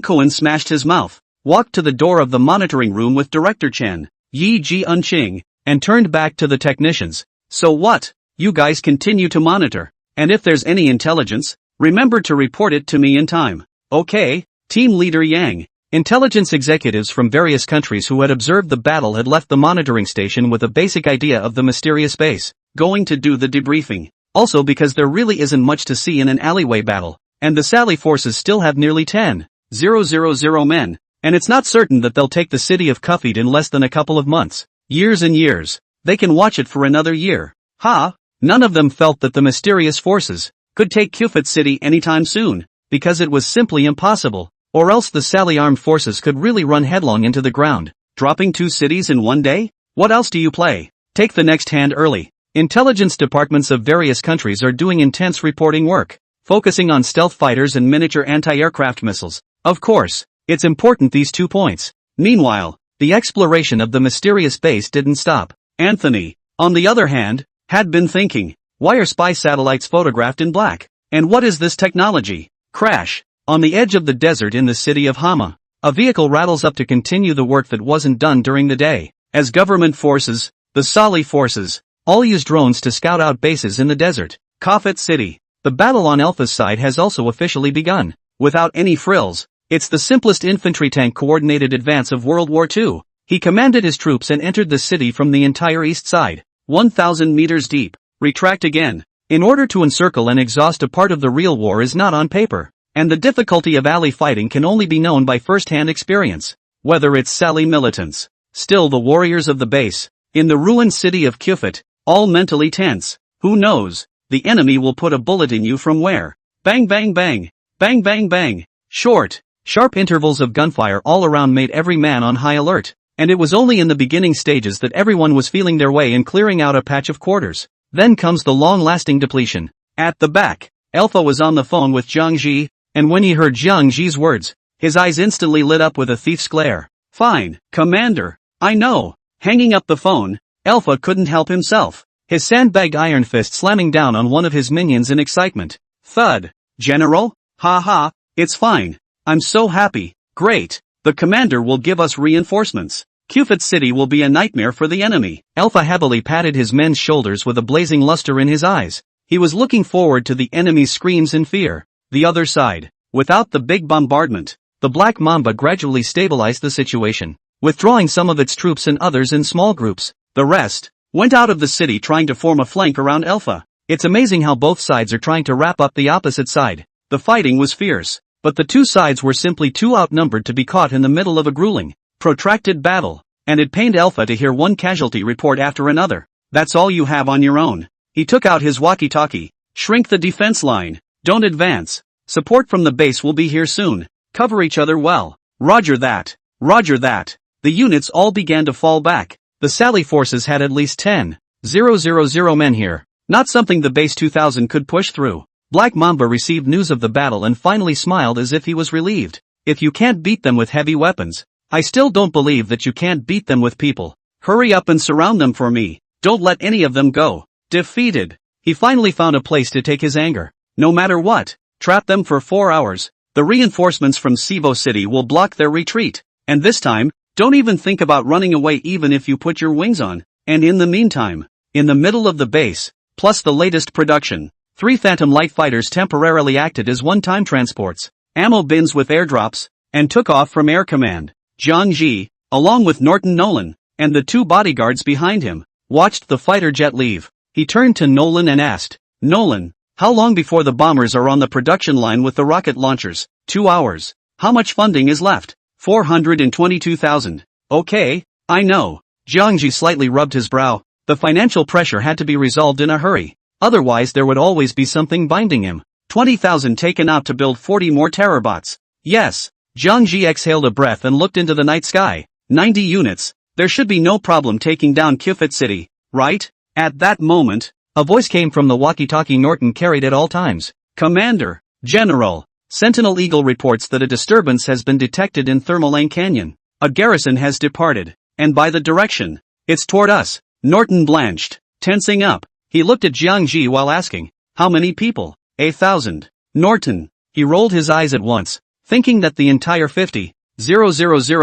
[SPEAKER 1] Cohen smashed his mouth, walked to the door of the monitoring room with Director Chen, Yi Jianxing, and turned back to the technicians. So what? You guys continue to monitor, and if there's any intelligence, remember to report it to me in time. Okay, Team Leader Yang. Intelligence executives from various countries who had observed the battle had left the monitoring station with a basic idea of the mysterious base, going to do the debriefing. Also because there really isn't much to see in an alleyway battle, and the Sally forces still have nearly 10,000 men, and it's not certain that they'll take the city of Kufit in less than a couple of months, years and years. They can watch it for another year. Ha! None of them felt that the mysterious forces could take Kufit City anytime soon, because it was simply impossible, or else the Sally armed forces could really run headlong into the ground, dropping 2 cities in one day? What else do you play? Take the next hand early. Intelligence departments of various countries are doing intense reporting work, focusing on stealth fighters and miniature anti-aircraft missiles. Of course, it's important these 2 points. Meanwhile, the exploration of the mysterious base didn't stop. Anthony, on the other hand, had been thinking, why are spy satellites photographed in black? And what is this technology? Crash. On the edge of the desert in the city of Hama, a vehicle rattles up to continue the work that wasn't done during the day, as government forces, the Sali forces, all use drones to scout out bases in the desert. Kufit City. The battle on Alpha's side has also officially begun. Without any frills, it's the simplest infantry tank coordinated advance of World War II. He commanded his troops and entered the city from the entire east side, 1,000 meters deep. Retract again. In order to encircle and exhaust a part of the real war is not on paper, and the difficulty of alley fighting can only be known by first-hand experience. Whether it's Sally militants, still the warriors of the base, in the ruined city of Kufit, all mentally tense. Who knows? The enemy will put a bullet in you from where? Bang bang bang. Bang bang bang. Sharp intervals of gunfire all around made every man on high alert, and it was only in the beginning stages that everyone was feeling their way in clearing out a patch of quarters. Then comes the long-lasting depletion. At the back, Alpha was on the phone with Jiang Ji, and when he heard Jiang Ji's words, his eyes instantly lit up with a thief's glare. Fine, Commander. I know. Hanging up the phone, Alpha couldn't help himself, his sandbagged iron fist slamming down on one of his minions in excitement. Thud. General? Ha ha, it's fine. I'm so happy. Great. The commander will give us reinforcements. Kufit City will be a nightmare for the enemy. Alpha happily patted his men's shoulders with a blazing luster in his eyes. He was looking forward to the enemy's screams in fear. The other side. Without the big bombardment, the Black Mamba gradually stabilized the situation, withdrawing some of its troops and others in small groups. The rest went out of the city trying to form a flank around Alpha. It's amazing how both sides are trying to wrap up the opposite side. The fighting was fierce, but the 2 sides were simply too outnumbered to be caught in the middle of a grueling, protracted battle, and it pained Alpha to hear one casualty report after another. That's all you have on your own. He took out his walkie-talkie. Shrink the defense line. Don't advance. Support from the base will be here soon. Cover each other well. Roger that. Roger that. The units all began to fall back. The Sally forces had at least 10,000 men here. Not something the base 2000 could push through. Black Mamba received news of the battle and finally smiled as if he was relieved. If you can't beat them with heavy weapons, I still don't believe that you can't beat them with people. Hurry up and surround them for me. Don't let any of them go. Defeated. He finally found a place to take his anger. No matter what, trap them for 4 hours. The reinforcements from Cebu City will block their retreat. And this time, don't even think about running away even if you put your wings on. And in the meantime, in the middle of the base, plus the latest production, 3 Phantom Light Fighters temporarily acted as one-time transports, ammo bins with airdrops, and took off from Air Command. Jiang Ji, along with Norton Nolan, and the 2 bodyguards behind him, watched the fighter jet leave. He turned to Nolan and asked, Nolan, how long before the bombers are on the production line with the rocket launchers? 2 hours. How much funding is left? 422,000. Okay, I know. Jiang Ji slightly rubbed his brow. The financial pressure had to be resolved in a hurry. Otherwise there would always be something binding him. 20,000 taken out to build 40 more terrorbots. Yes. Jiang Ji exhaled a breath and looked into the night sky. 90 units. There should be no problem taking down Kufit City, right? At that moment, a voice came from the walkie-talkie Norton carried at all times. Commander, General, Sentinel Eagle reports that a disturbance has been detected in Thermalang Canyon. A garrison has departed, and by the direction, it's toward us. Norton blanched, tensing up. He looked at Jiang Ji while asking, how many people? 1,000. Norton. He rolled his eyes at once, thinking that the entire 50,000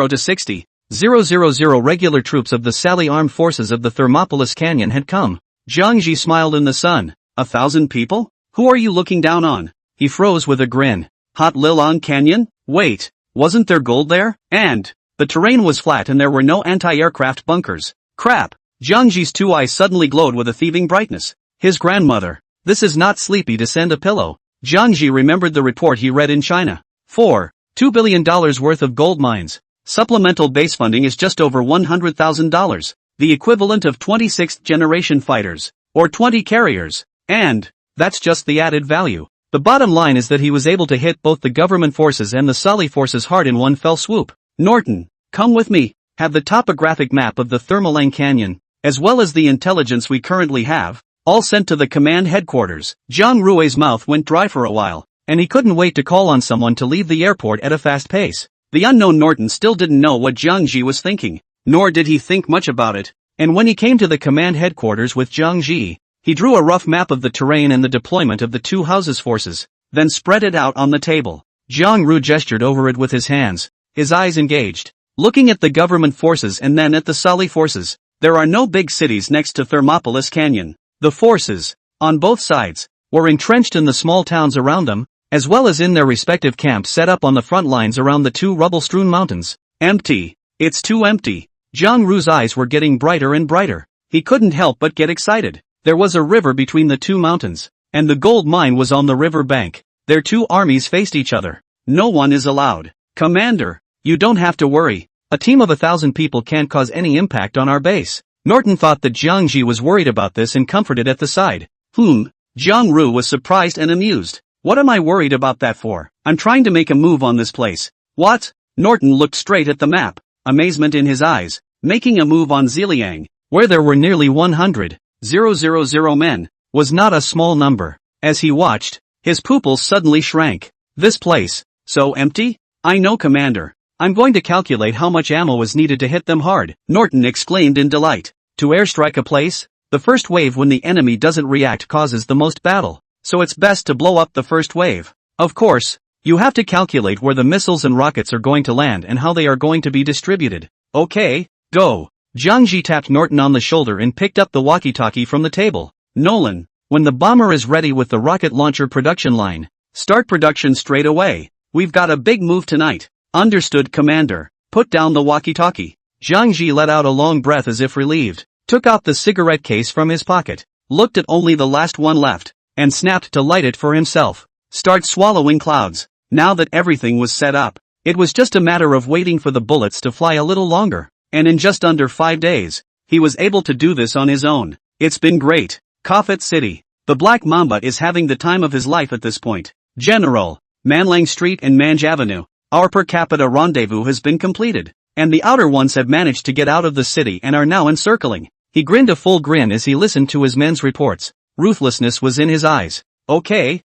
[SPEAKER 1] to 60,000 regular troops of the Sally Armed Forces of the Thermopolis Canyon had come. Jiang Ji smiled in the sun. 1,000 people? Who are you looking down on? He froze with a grin. Hot Lilang Canyon? Wait, wasn't there gold there? And the terrain was flat and there were no anti-aircraft bunkers. Crap. Jiang Ji's 2 eyes suddenly glowed with a thieving brightness. His grandmother. This is not sleepy to send a pillow. Jiang Ji remembered the report he read in China. $2 billion worth of gold mines. Supplemental base funding is just over $100,000. The equivalent of 26th generation fighters. or 20 carriers. And that's just the added value. The bottom line is that he was able to hit both the government forces and the Sali forces hard in one fell swoop. Norton, come with me. Have the topographic map of the Thermalang Canyon, as well as the intelligence we currently have, all sent to the command headquarters. Zhang Rui's mouth went dry for a while, and he couldn't wait to call on someone to leave the airport at a fast pace. The unknown Norton still didn't know what Zhang Ji was thinking, nor did he think much about it, and when he came to the command headquarters with Zhang Ji, he drew a rough map of the terrain and the deployment of the two houses' forces, then spread it out on the table. Zhang Ru gestured over it with his hands, his eyes engaged, looking at the government forces and then at the Sali forces. There are no big cities next to Thermopolis Canyon. The forces, on both sides, were entrenched in the small towns around them, as well as in their respective camps set up on the front lines around the two rubble-strewn mountains. Empty. It's too empty. Zhang Ru's eyes were getting brighter and brighter. He couldn't help but get excited. There was a river between the two mountains, and the gold mine was on the river bank. Their two armies faced each other. No one is allowed. Commander, you don't have to worry. A team of 1,000 people can't cause any impact on our base. Norton thought that Zhang Ji was worried about this and comforted at the side. Zhang Ru was surprised and amused. What am I worried about that for? I'm trying to make a move on this place. What? Norton looked straight at the map, amazement in his eyes. Making a move on Ziliang, where there were nearly 100,000 men, was not a small number. As he watched, his pupils suddenly shrank. This place, so empty? I know, Commander. I'm going to calculate how much ammo was needed to hit them hard, Norton exclaimed in delight. To airstrike a place? The first wave when the enemy doesn't react causes the most battle, so it's best to blow up the first wave. Of course, you have to calculate where the missiles and rockets are going to land and how they are going to be distributed. Okay, go. Zhang Ji tapped Norton on the shoulder and picked up the walkie-talkie from the table. Nolan, when the bomber is ready with the rocket launcher production line, start production straight away. We've got a big move tonight. Understood, Commander. Put down the walkie-talkie. Zhang Ji let out a long breath as if relieved, took out the cigarette case from his pocket, looked at only the last one left, and snapped to light it for himself. Start swallowing clouds. Now that everything was set up, it was just a matter of waiting for the bullets to fly a little longer, and in just under 5 days, he was able to do this on his own. It's been great. Kafet City. The Black Mamba is having the time of his life at this point. General, Manlang Street and Manj Avenue. Our per capita rendezvous has been completed, and the outer ones have managed to get out of the city and are now encircling. He grinned a full grin as he listened to his men's reports. Ruthlessness was in his eyes. Okay,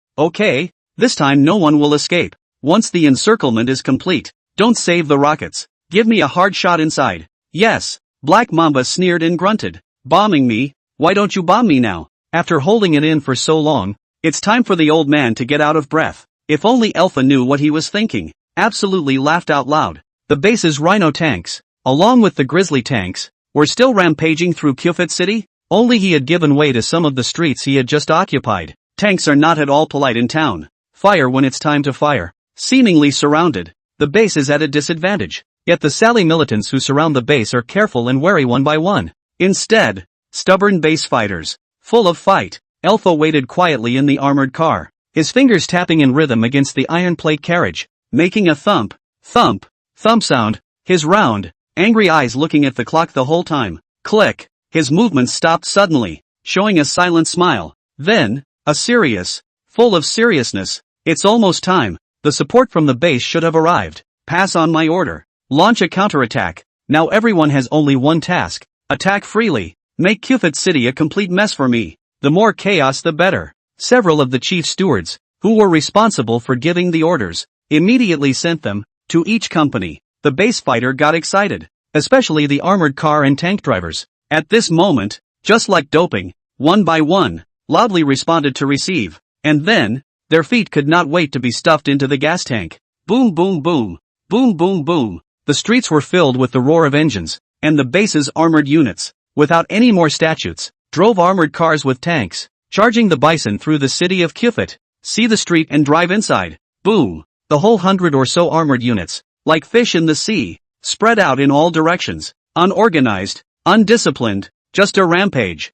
[SPEAKER 1] this time no one will escape. Once the encirclement is complete, don't save the rockets. Give me a hard shot inside. Yes, Black Mamba sneered and grunted. Bombing me? Why don't you bomb me now? After holding it in for so long, it's time for the old man to get out of breath. If only Alpha knew what he was thinking. Absolutely laughed out loud. The base's Rhino tanks, along with the Grizzly tanks, were still rampaging through Kufit City, only he had given way to some of the streets he had just occupied. Tanks are not at all polite in town. Fire when it's time to fire. Seemingly surrounded, the base is at a disadvantage, yet the Sali militants who surround the base are careful and wary one by one. Instead, stubborn base fighters, full of fight. Alpha waited quietly in the armored car, his fingers tapping in rhythm against the iron plate carriage, making a thump sound, his round, angry eyes looking at the clock the whole time. Click. His movements stopped suddenly, showing a silent smile. Then, a serious, full of seriousness. It's almost time. The support from the base should have arrived. Pass on my order. Launch a counterattack. Now everyone has only one task. Attack freely. Make Kufit City a complete mess for me. The more chaos the better. Several of the chief stewards, who were responsible for giving the orders, immediately sent them to each company. The base fighter got excited, especially the armored car and tank drivers. At this moment, just like doping, one by one, loudly responded to receive, and then, their feet could not wait to be stuffed into the gas tank. Boom boom boom, boom boom boom. The streets were filled with the roar of engines, and the base's armored units, without any more statutes, drove armored cars with tanks, charging the bison through the city of Kufit. See the street and drive inside. Boom. The whole 100 or so armored units, like fish in the sea, spread out in all directions, unorganized, undisciplined, just a rampage,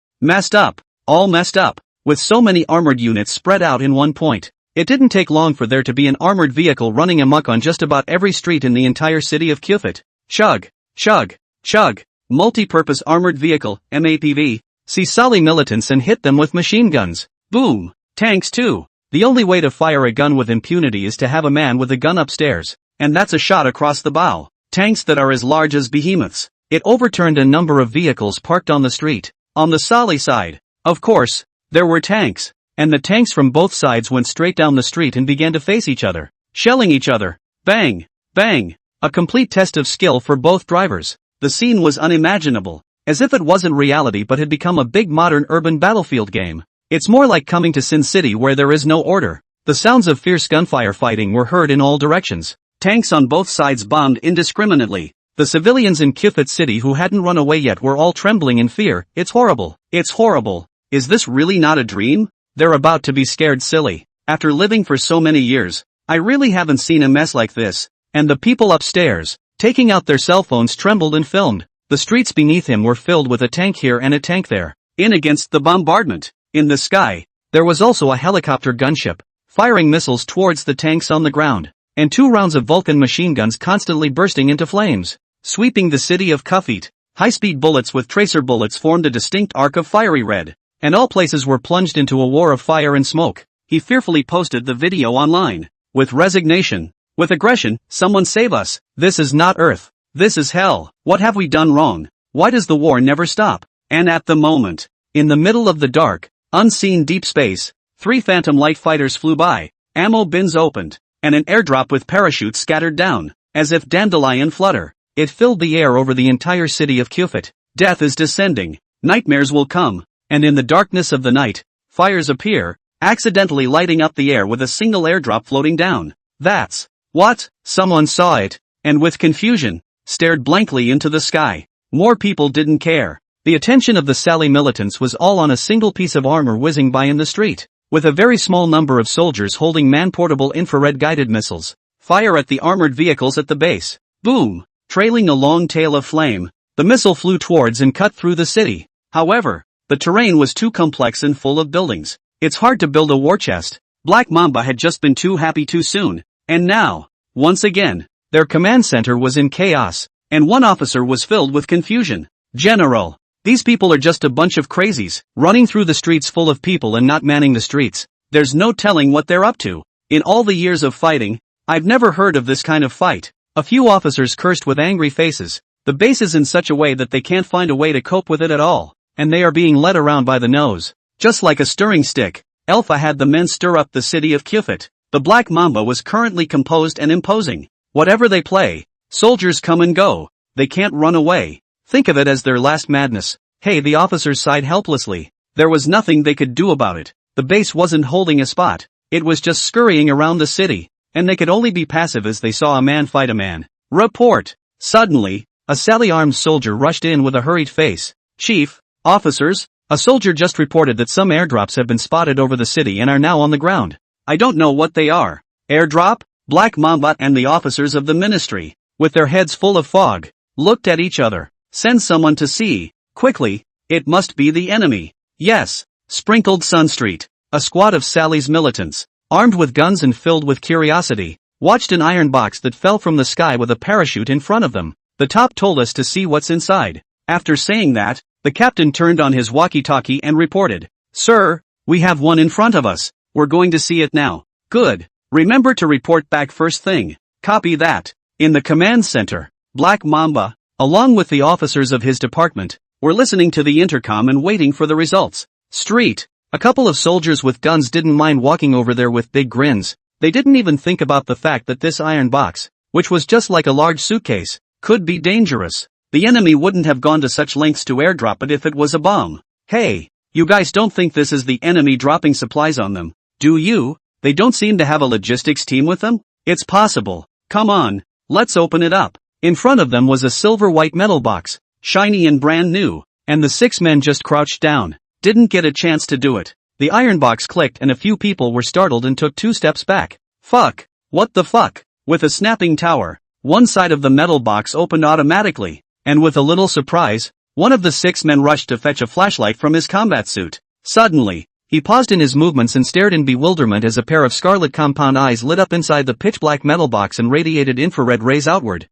[SPEAKER 1] all messed up, with so many armored units spread out in one point. It didn't take long for there to be an armored vehicle running amok on just about every street in the entire city of Kufit. Chug, chug, chug, multi-purpose armored vehicle, MAPV, see Sally militants and hit them with machine guns. Boom. Tanks too. The only way to fire a gun with impunity is to have a man with a gun upstairs, and that's a shot across the bow. Tanks that are as large as behemoths. It overturned a number of vehicles parked on the street. On the Sally side, of course, there were tanks, and the tanks from both sides went straight down the street and began to face each other, shelling each other. Bang! Bang! A complete test of skill for both drivers. The scene was unimaginable, as if it wasn't reality but had become a big modern urban battlefield game. It's more like coming to Sin City where there is no order. The sounds of fierce gunfire fighting were heard in all directions. Tanks on both sides bombed indiscriminately. The civilians in Kifit City who hadn't run away yet were all trembling in fear. It's horrible. It's horrible. Is this really not a dream? They're about to be scared silly. After living for so many years, I really haven't seen a mess like this. And the people upstairs, taking out their cell phones, trembled and filmed. The streets beneath him were filled with a tank here and a tank there, in against the bombardment. In the sky, there was also a helicopter gunship, firing missiles towards the tanks on the ground, and 2 rounds of Vulcan machine guns constantly bursting into flames, sweeping the city of Kufit. High-speed bullets with tracer bullets formed a distinct arc of fiery red, and all places were plunged into a war of fire and smoke. He fearfully posted the video online. With resignation, with aggression, someone save us. This is not Earth. This is hell. What have we done wrong? Why does the war never stop? And at the moment, in the middle of the dark, unseen deep space, 3 Phantom light fighters flew by, ammo bins opened, and an airdrop with parachutes scattered down, as if dandelion flutter. It filled the air over the entire city of Kufit. Death is descending. Nightmares will come, and in the darkness of the night, fires appear, accidentally lighting up the air with a single airdrop floating down. That's what? Someone saw it, and with confusion, stared blankly into the sky. More people didn't care. The attention of the Sally militants was all on a single piece of armor whizzing by in the street, with a very small number of soldiers holding man-portable infrared-guided missiles. Fire at the armored vehicles at the base. Boom! Trailing a long tail of flame, the missile flew towards and cut through the city. However, the terrain was too complex and full of buildings. It's hard to build a war chest. Black Mamba had just been too happy too soon, and now, once again, their command center was in chaos, and one officer was filled with confusion. General, these people are just a bunch of crazies, running through the streets full of people and not manning the streets. There's no telling what they're up to. In all the years of fighting, I've never heard of this kind of fight. A few officers cursed with angry faces. The base is in such a way that they can't find a way to cope with it at all, and they are being led around by the nose. Just like a stirring stick, Alpha had the men stir up the city of Kufit. The Black Mamba was currently composed and imposing. Whatever they play, soldiers come and go. They can't run away. Think of it as their last madness. Hey, the officers sighed helplessly. There was nothing they could do about it. The base wasn't holding a spot. It was just scurrying around the city, and they could only be passive as they saw a man fight a man. Report! Suddenly, a Sally-armed soldier rushed in with a hurried face. Chief, officers, a soldier just reported that some airdrops have been spotted over the city and are now on the ground. I don't know what they are. Airdrop? Black Mamba and the officers of the ministry, with their heads full of fog, looked at each other. Send someone to see. Quickly, it must be the enemy. Yes, sprinkled Sun Street. A squad of Sally's militants, armed with guns and filled with curiosity, watched an iron box that fell from the sky with a parachute in front of them. The top told us to see what's inside. After saying that, the captain turned on his walkie-talkie and reported, Sir, we have one in front of us. We're going to see it now. Good. Remember to report back first thing. Copy that. In the command center, Black Mamba, along with the officers of his department, were listening to the intercom and waiting for the results. Street. A couple of soldiers with guns didn't mind walking over there with big grins. They didn't even think about the fact that this iron box, which was just like a large suitcase, could be dangerous. The enemy wouldn't have gone to such lengths to airdrop it if it was a bomb. Hey, you guys don't think this is the enemy dropping supplies on them, do you? They don't seem to have a logistics team with them? It's possible. Come on, let's open it up. In front of them was a silver-white metal box, shiny and brand new, and the 6 men just crouched down. Didn't get a chance to do it. The iron box clicked and a few people were startled and took 2 steps back. Fuck. What the fuck? With a snapping tower, one side of the metal box opened automatically, and with a little surprise, one of the 6 men rushed to fetch a flashlight from his combat suit. Suddenly, he paused in his movements and stared in bewilderment as a pair of scarlet compound eyes lit up inside the pitch-black metal box and radiated infrared rays outward.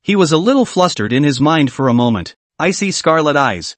[SPEAKER 1] He was a little flustered in his mind for a moment. Icy scarlet eyes.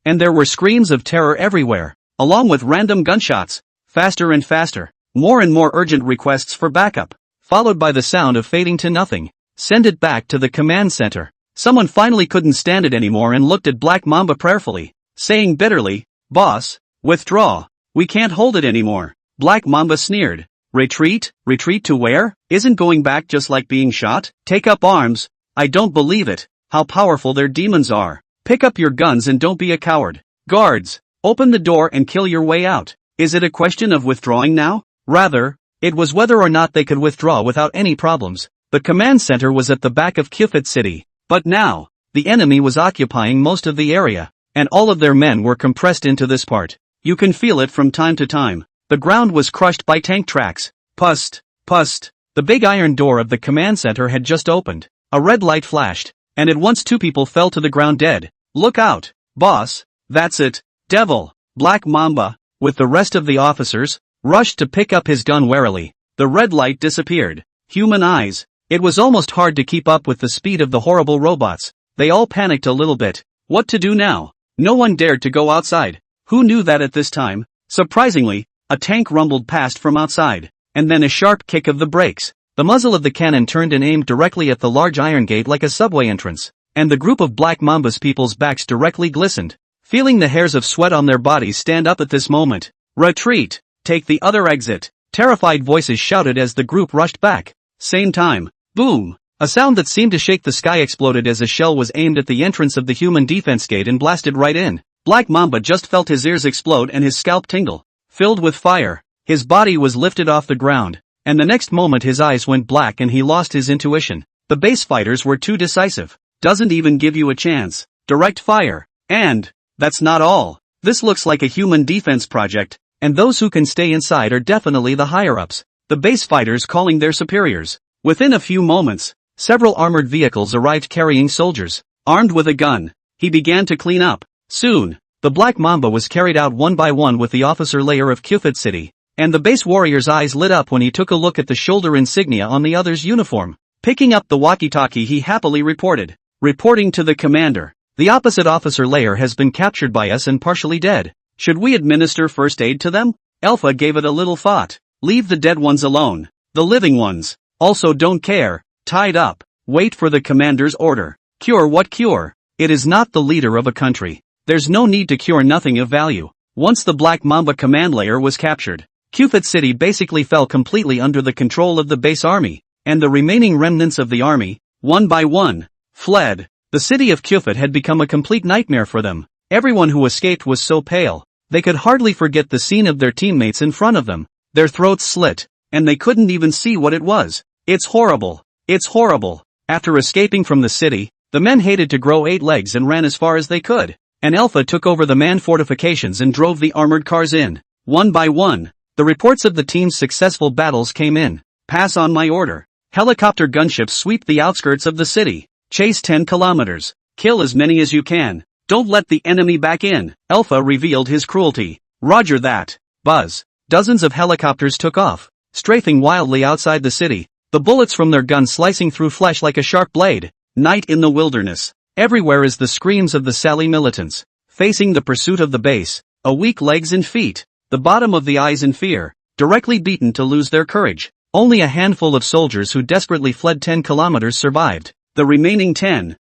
[SPEAKER 1] and there were screams of terror everywhere, along with random gunshots, faster and faster, more and more urgent requests for backup, followed by the sound of fading to nothing. Send it back to the command center. Someone finally couldn't stand it anymore and looked at Black Mamba prayerfully, saying bitterly, "Boss, withdraw. We can't hold it anymore." Black Mamba sneered. "Retreat? Retreat to where? Isn't going back just like being shot? Take up arms. I don't believe it. How powerful their demons are. Pick up your guns and don't be a coward. Guards, open the door and kill your way out." Is it a question of withdrawing now? Rather, it was whether or not they could withdraw without any problems. The command center was at the back of Kufit City, but now, the enemy was occupying most of the area, and all of their men were compressed into this part. You can feel it from time to time. The ground was crushed by tank tracks. Pust, pust. The big iron door of the command center had just opened. A red light flashed, and at once 2 people fell to the ground dead. "Look out, boss, that's it, devil." Black Mamba, with the rest of the officers, rushed to pick up his gun warily. The red light disappeared. Human eyes. It was almost hard to keep up with the speed of the horrible robots. They all panicked a little bit. What to do now? No one dared to go outside. Who knew that at this time? Surprisingly, a tank rumbled past from outside, and then a sharp kick of the brakes. The muzzle of the cannon turned and aimed directly at the large iron gate like a subway entrance, and the group of Black Mamba's people's backs directly glistened, feeling the hairs of sweat on their bodies stand up at this moment. "Retreat! Take the other exit!" Terrified voices shouted as the group rushed back. Same time. Boom! A sound that seemed to shake the sky exploded as a shell was aimed at the entrance of the human defense gate and blasted right in. Black Mamba just felt his ears explode and his scalp tingle. Filled with fire, his body was lifted off the ground, and the next moment his eyes went black and he lost his intuition. The base fighters were too decisive. Doesn't even give you a chance. Direct fire. And that's not all. This looks like a human defense project, and those who can stay inside are definitely the higher-ups. The base fighters calling their superiors. Within a few moments, several armored vehicles arrived carrying soldiers, armed with a gun. He began to clean up. Soon, the Black Mamba was carried out one by one with the officer layer of Kufit City, and the base warrior's eyes lit up when he took a look at the shoulder insignia on the other's uniform. Picking up the walkie-talkie, he happily reported. "Reporting to the commander. The opposite officer layer has been captured by us and partially dead. Should we administer first aid to them?" Alpha gave it a little thought. "Leave the dead ones alone. The living ones also don't care. Tied up. Wait for the commander's order." Cure what cure? It is not the leader of a country. There's no need to cure nothing of value. Once the Black Mamba command layer was captured, Kufit City basically fell completely under the control of the base army, and the remaining remnants of the army, one by one, fled. The city of Kufit had become a complete nightmare for them. Everyone who escaped was so pale, they could hardly forget the scene of their teammates in front of them. Their throats slit, and they couldn't even see what it was. It's horrible. It's horrible. After escaping from the city, the men hated to grow 8 legs and ran as far as they could. And Alpha took over the manned fortifications and drove the armored cars in. One by one, the reports of the team's successful battles came in. Pass on my order. Helicopter gunships sweep the outskirts of the city. Chase 10 kilometers. Kill as many as you can. Don't let the enemy back in. Alpha revealed his cruelty. Roger that. Buzz. Dozens of helicopters took off, strafing wildly outside the city, the bullets from their guns slicing through flesh like a sharp blade. Night in the wilderness. Everywhere is the screams of the Sally militants, facing the pursuit of the base, a weak legs and feet, the bottom of the eyes in fear, directly beaten to lose their courage. Only a handful of soldiers who desperately fled 10 kilometers survived. The remaining 10,000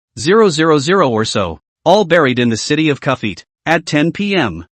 [SPEAKER 1] or so, all buried in the city of Kufit. At 10 p.m.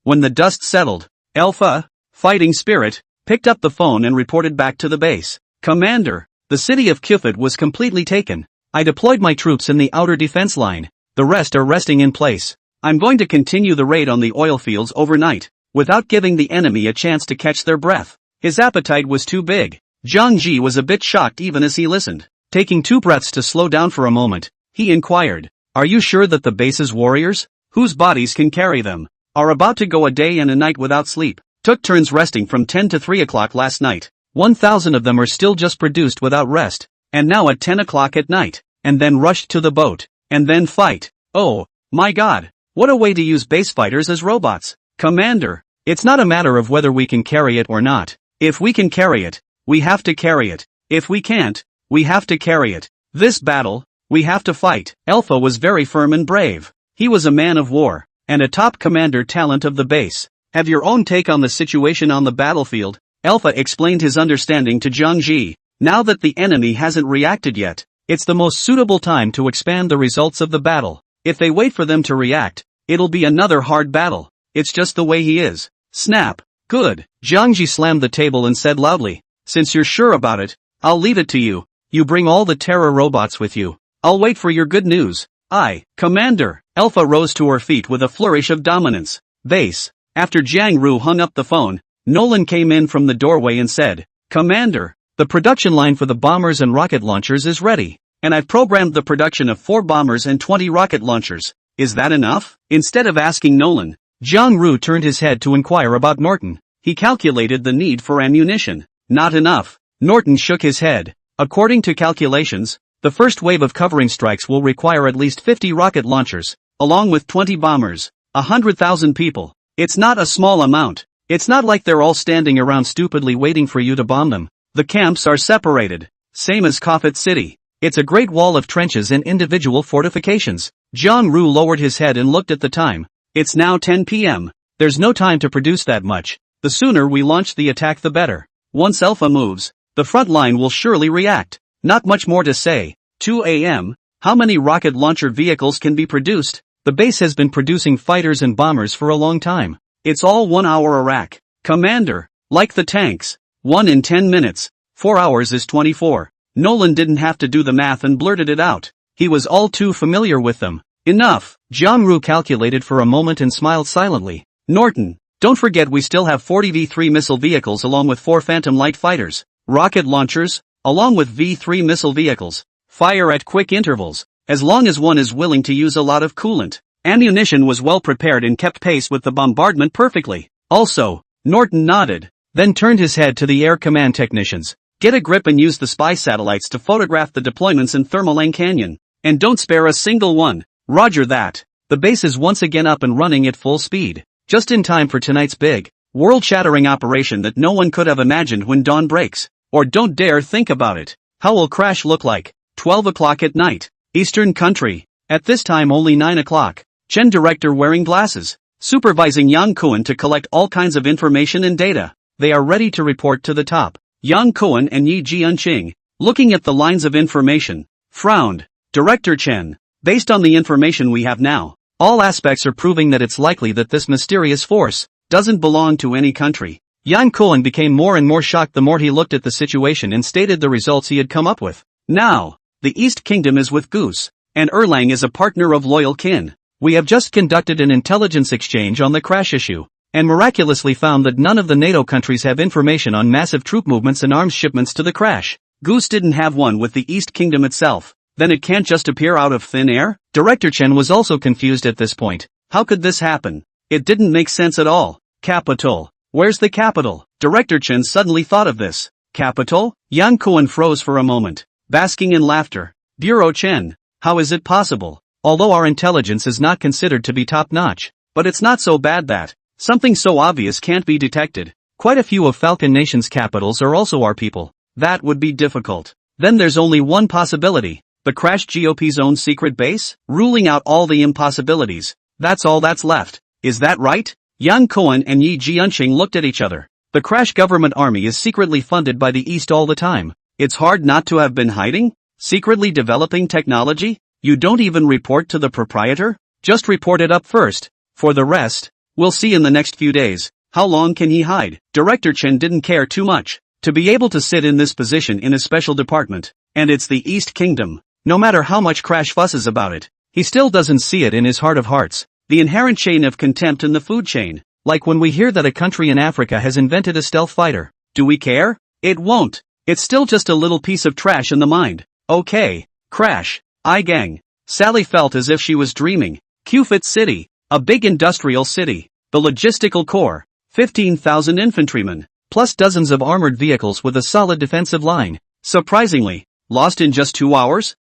[SPEAKER 1] When the dust settled, Alpha, fighting spirit, picked up the phone and reported back to the base. "Commander, the city of Kufit was completely taken. I deployed my troops in the outer defense line. The rest are resting in place. I'm going to continue the raid on the oil fields overnight, without giving the enemy a chance to catch their breath." His appetite was too big. Zhang Ji was a bit shocked even as he listened. Taking 2 breaths to slow down for a moment, he inquired, "Are you sure that the base's warriors, whose bodies can carry them, are about to go a day and a night without sleep? Took turns resting from 10 to 3 o'clock last night. 1,000 of them are still just produced without rest. And now at 10 o'clock at night, and then rushed to the boat, and then fight. Oh, my God, what a way to use base fighters as robots." "Commander, it's not a matter of whether we can carry it or not. If we can carry it, we have to carry it. If we can't, we have to carry it. This battle, we have to fight." Alpha was very firm and brave. He was a man of war, and a top commander talent of the base. Have your own take on the situation on the battlefield. Alpha explained his understanding to Zhang Ji. Now that the enemy hasn't reacted yet, it's the most suitable time to expand the results of the battle. If they wait for them to react, it'll be another hard battle. It's just the way he is. Snap. Good. Zhang Ji slammed the table and said loudly, since you're sure about it, I'll leave it to you. You bring all the terror robots with you. I'll wait for your good news. Aye, Commander. Alpha rose to her feet with a flourish of dominance. Base. After Jiang Ru hung up the phone, Nolan came in from the doorway and said, Commander, the production line for the bombers and rocket launchers is ready, and I've programmed the production of 4 bombers and 20 rocket launchers. Is that enough? Instead of asking Nolan, Jiang Ru turned his head to inquire about Norton. He calculated the need for ammunition. Not enough. Norton shook his head. According to calculations, the first wave of covering strikes will require at least 50 rocket launchers, along with 20 bombers, 100,000 people. It's not a small amount. It's not like they're all standing around stupidly waiting for you to bomb them. The camps are separated. Same as Kofit City. It's a great wall of trenches and individual fortifications. Jiang Ru lowered his head and looked at the time. It's now 10 p.m. There's no time to produce that much. The sooner we launch the attack the better. Once Alpha moves, the front line will surely react. Not much more to say. 2 a.m. How many rocket launcher vehicles can be produced? The base has been producing fighters and bombers for a long time. It's all 1 hour a rack. Commander, like the tanks. 1 in 10 minutes. 4 hours is 24. Nolan didn't have to do the math and blurted it out. He was all too familiar with them. Enough. Jiang Ru calculated for a moment and smiled silently. Norton, don't forget we still have 40 V-3 missile vehicles along with 4 Phantom light fighters. Rocket launchers, along with V-3 missile vehicles. Fire at quick intervals, as long as one is willing to use a lot of coolant. Ammunition was well prepared and kept pace with the bombardment perfectly. Also, Norton nodded, then turned his head to the air command technicians. Get a grip and use the spy satellites to photograph the deployments in Thermalang Canyon. And don't spare a single one. Roger that. The base is once again up and running at full speed. Just in time for tonight's big, world-shattering operation that no one could have imagined when dawn breaks. Or don't dare think about it. How will Crash look like? 12 o'clock at night. Eastern Country. At this time only 9 o'clock. Chen director wearing glasses. Supervising Yang Kuan to collect all kinds of information and data. They are ready to report to the top. Yang Kuan and Yi Jianqing, looking at the lines of information, frowned. Director Chen, based on the information we have now, all aspects are proving that it's likely that this mysterious force doesn't belong to any country. Yang Kuan became more and more shocked the more he looked at the situation and stated the results he had come up with. Now, the East Kingdom is with Goose, and Erlang is a partner of loyal kin. We have just conducted an intelligence exchange on the Crash issue, and miraculously found that none of the NATO countries have information on massive troop movements and arms shipments to the Crash. Goose didn't have one with the East Kingdom itself. Then it can't just appear out of thin air? Director Chen was also confused at this point. How could this happen? It didn't make sense at all. Capital. Where's the capital? Director Chen suddenly thought of this. Capital? Yang Kuan froze for a moment, basking in laughter. Bureau Chen. How is it possible? Although our intelligence is not considered to be top-notch, but it's not so bad that something so obvious can't be detected. Quite a few of Falcon Nation's capitals are also our people. That would be difficult. Then there's only one possibility. The Crash GOP's own secret base? Ruling out all the impossibilities. That's all that's left. Is that right? Yang Kuan and Yi Jianqing looked at each other. The Crash government army is secretly funded by the East all the time. It's hard not to have been hiding? Secretly developing technology? You don't even report to the proprietor? Just report it up first. For the rest, we'll see in the next few days. How long can he hide? Director Chen didn't care too much. To be able to sit in this position in a special department, and it's the East Kingdom. No matter how much Crash fusses about it, he still doesn't see it in his heart of hearts. The inherent chain of contempt in the food chain. Like when we hear that a country in Africa has invented a stealth fighter. Do we care? It won't. It's still just a little piece of trash in the mind. Okay. Crash. Gang. Sally felt as if she was dreaming. Kofit City. A big industrial city. The logistical core. 15,000 infantrymen. Plus dozens of armored vehicles with a solid defensive line. Surprisingly, lost in just 2 hours?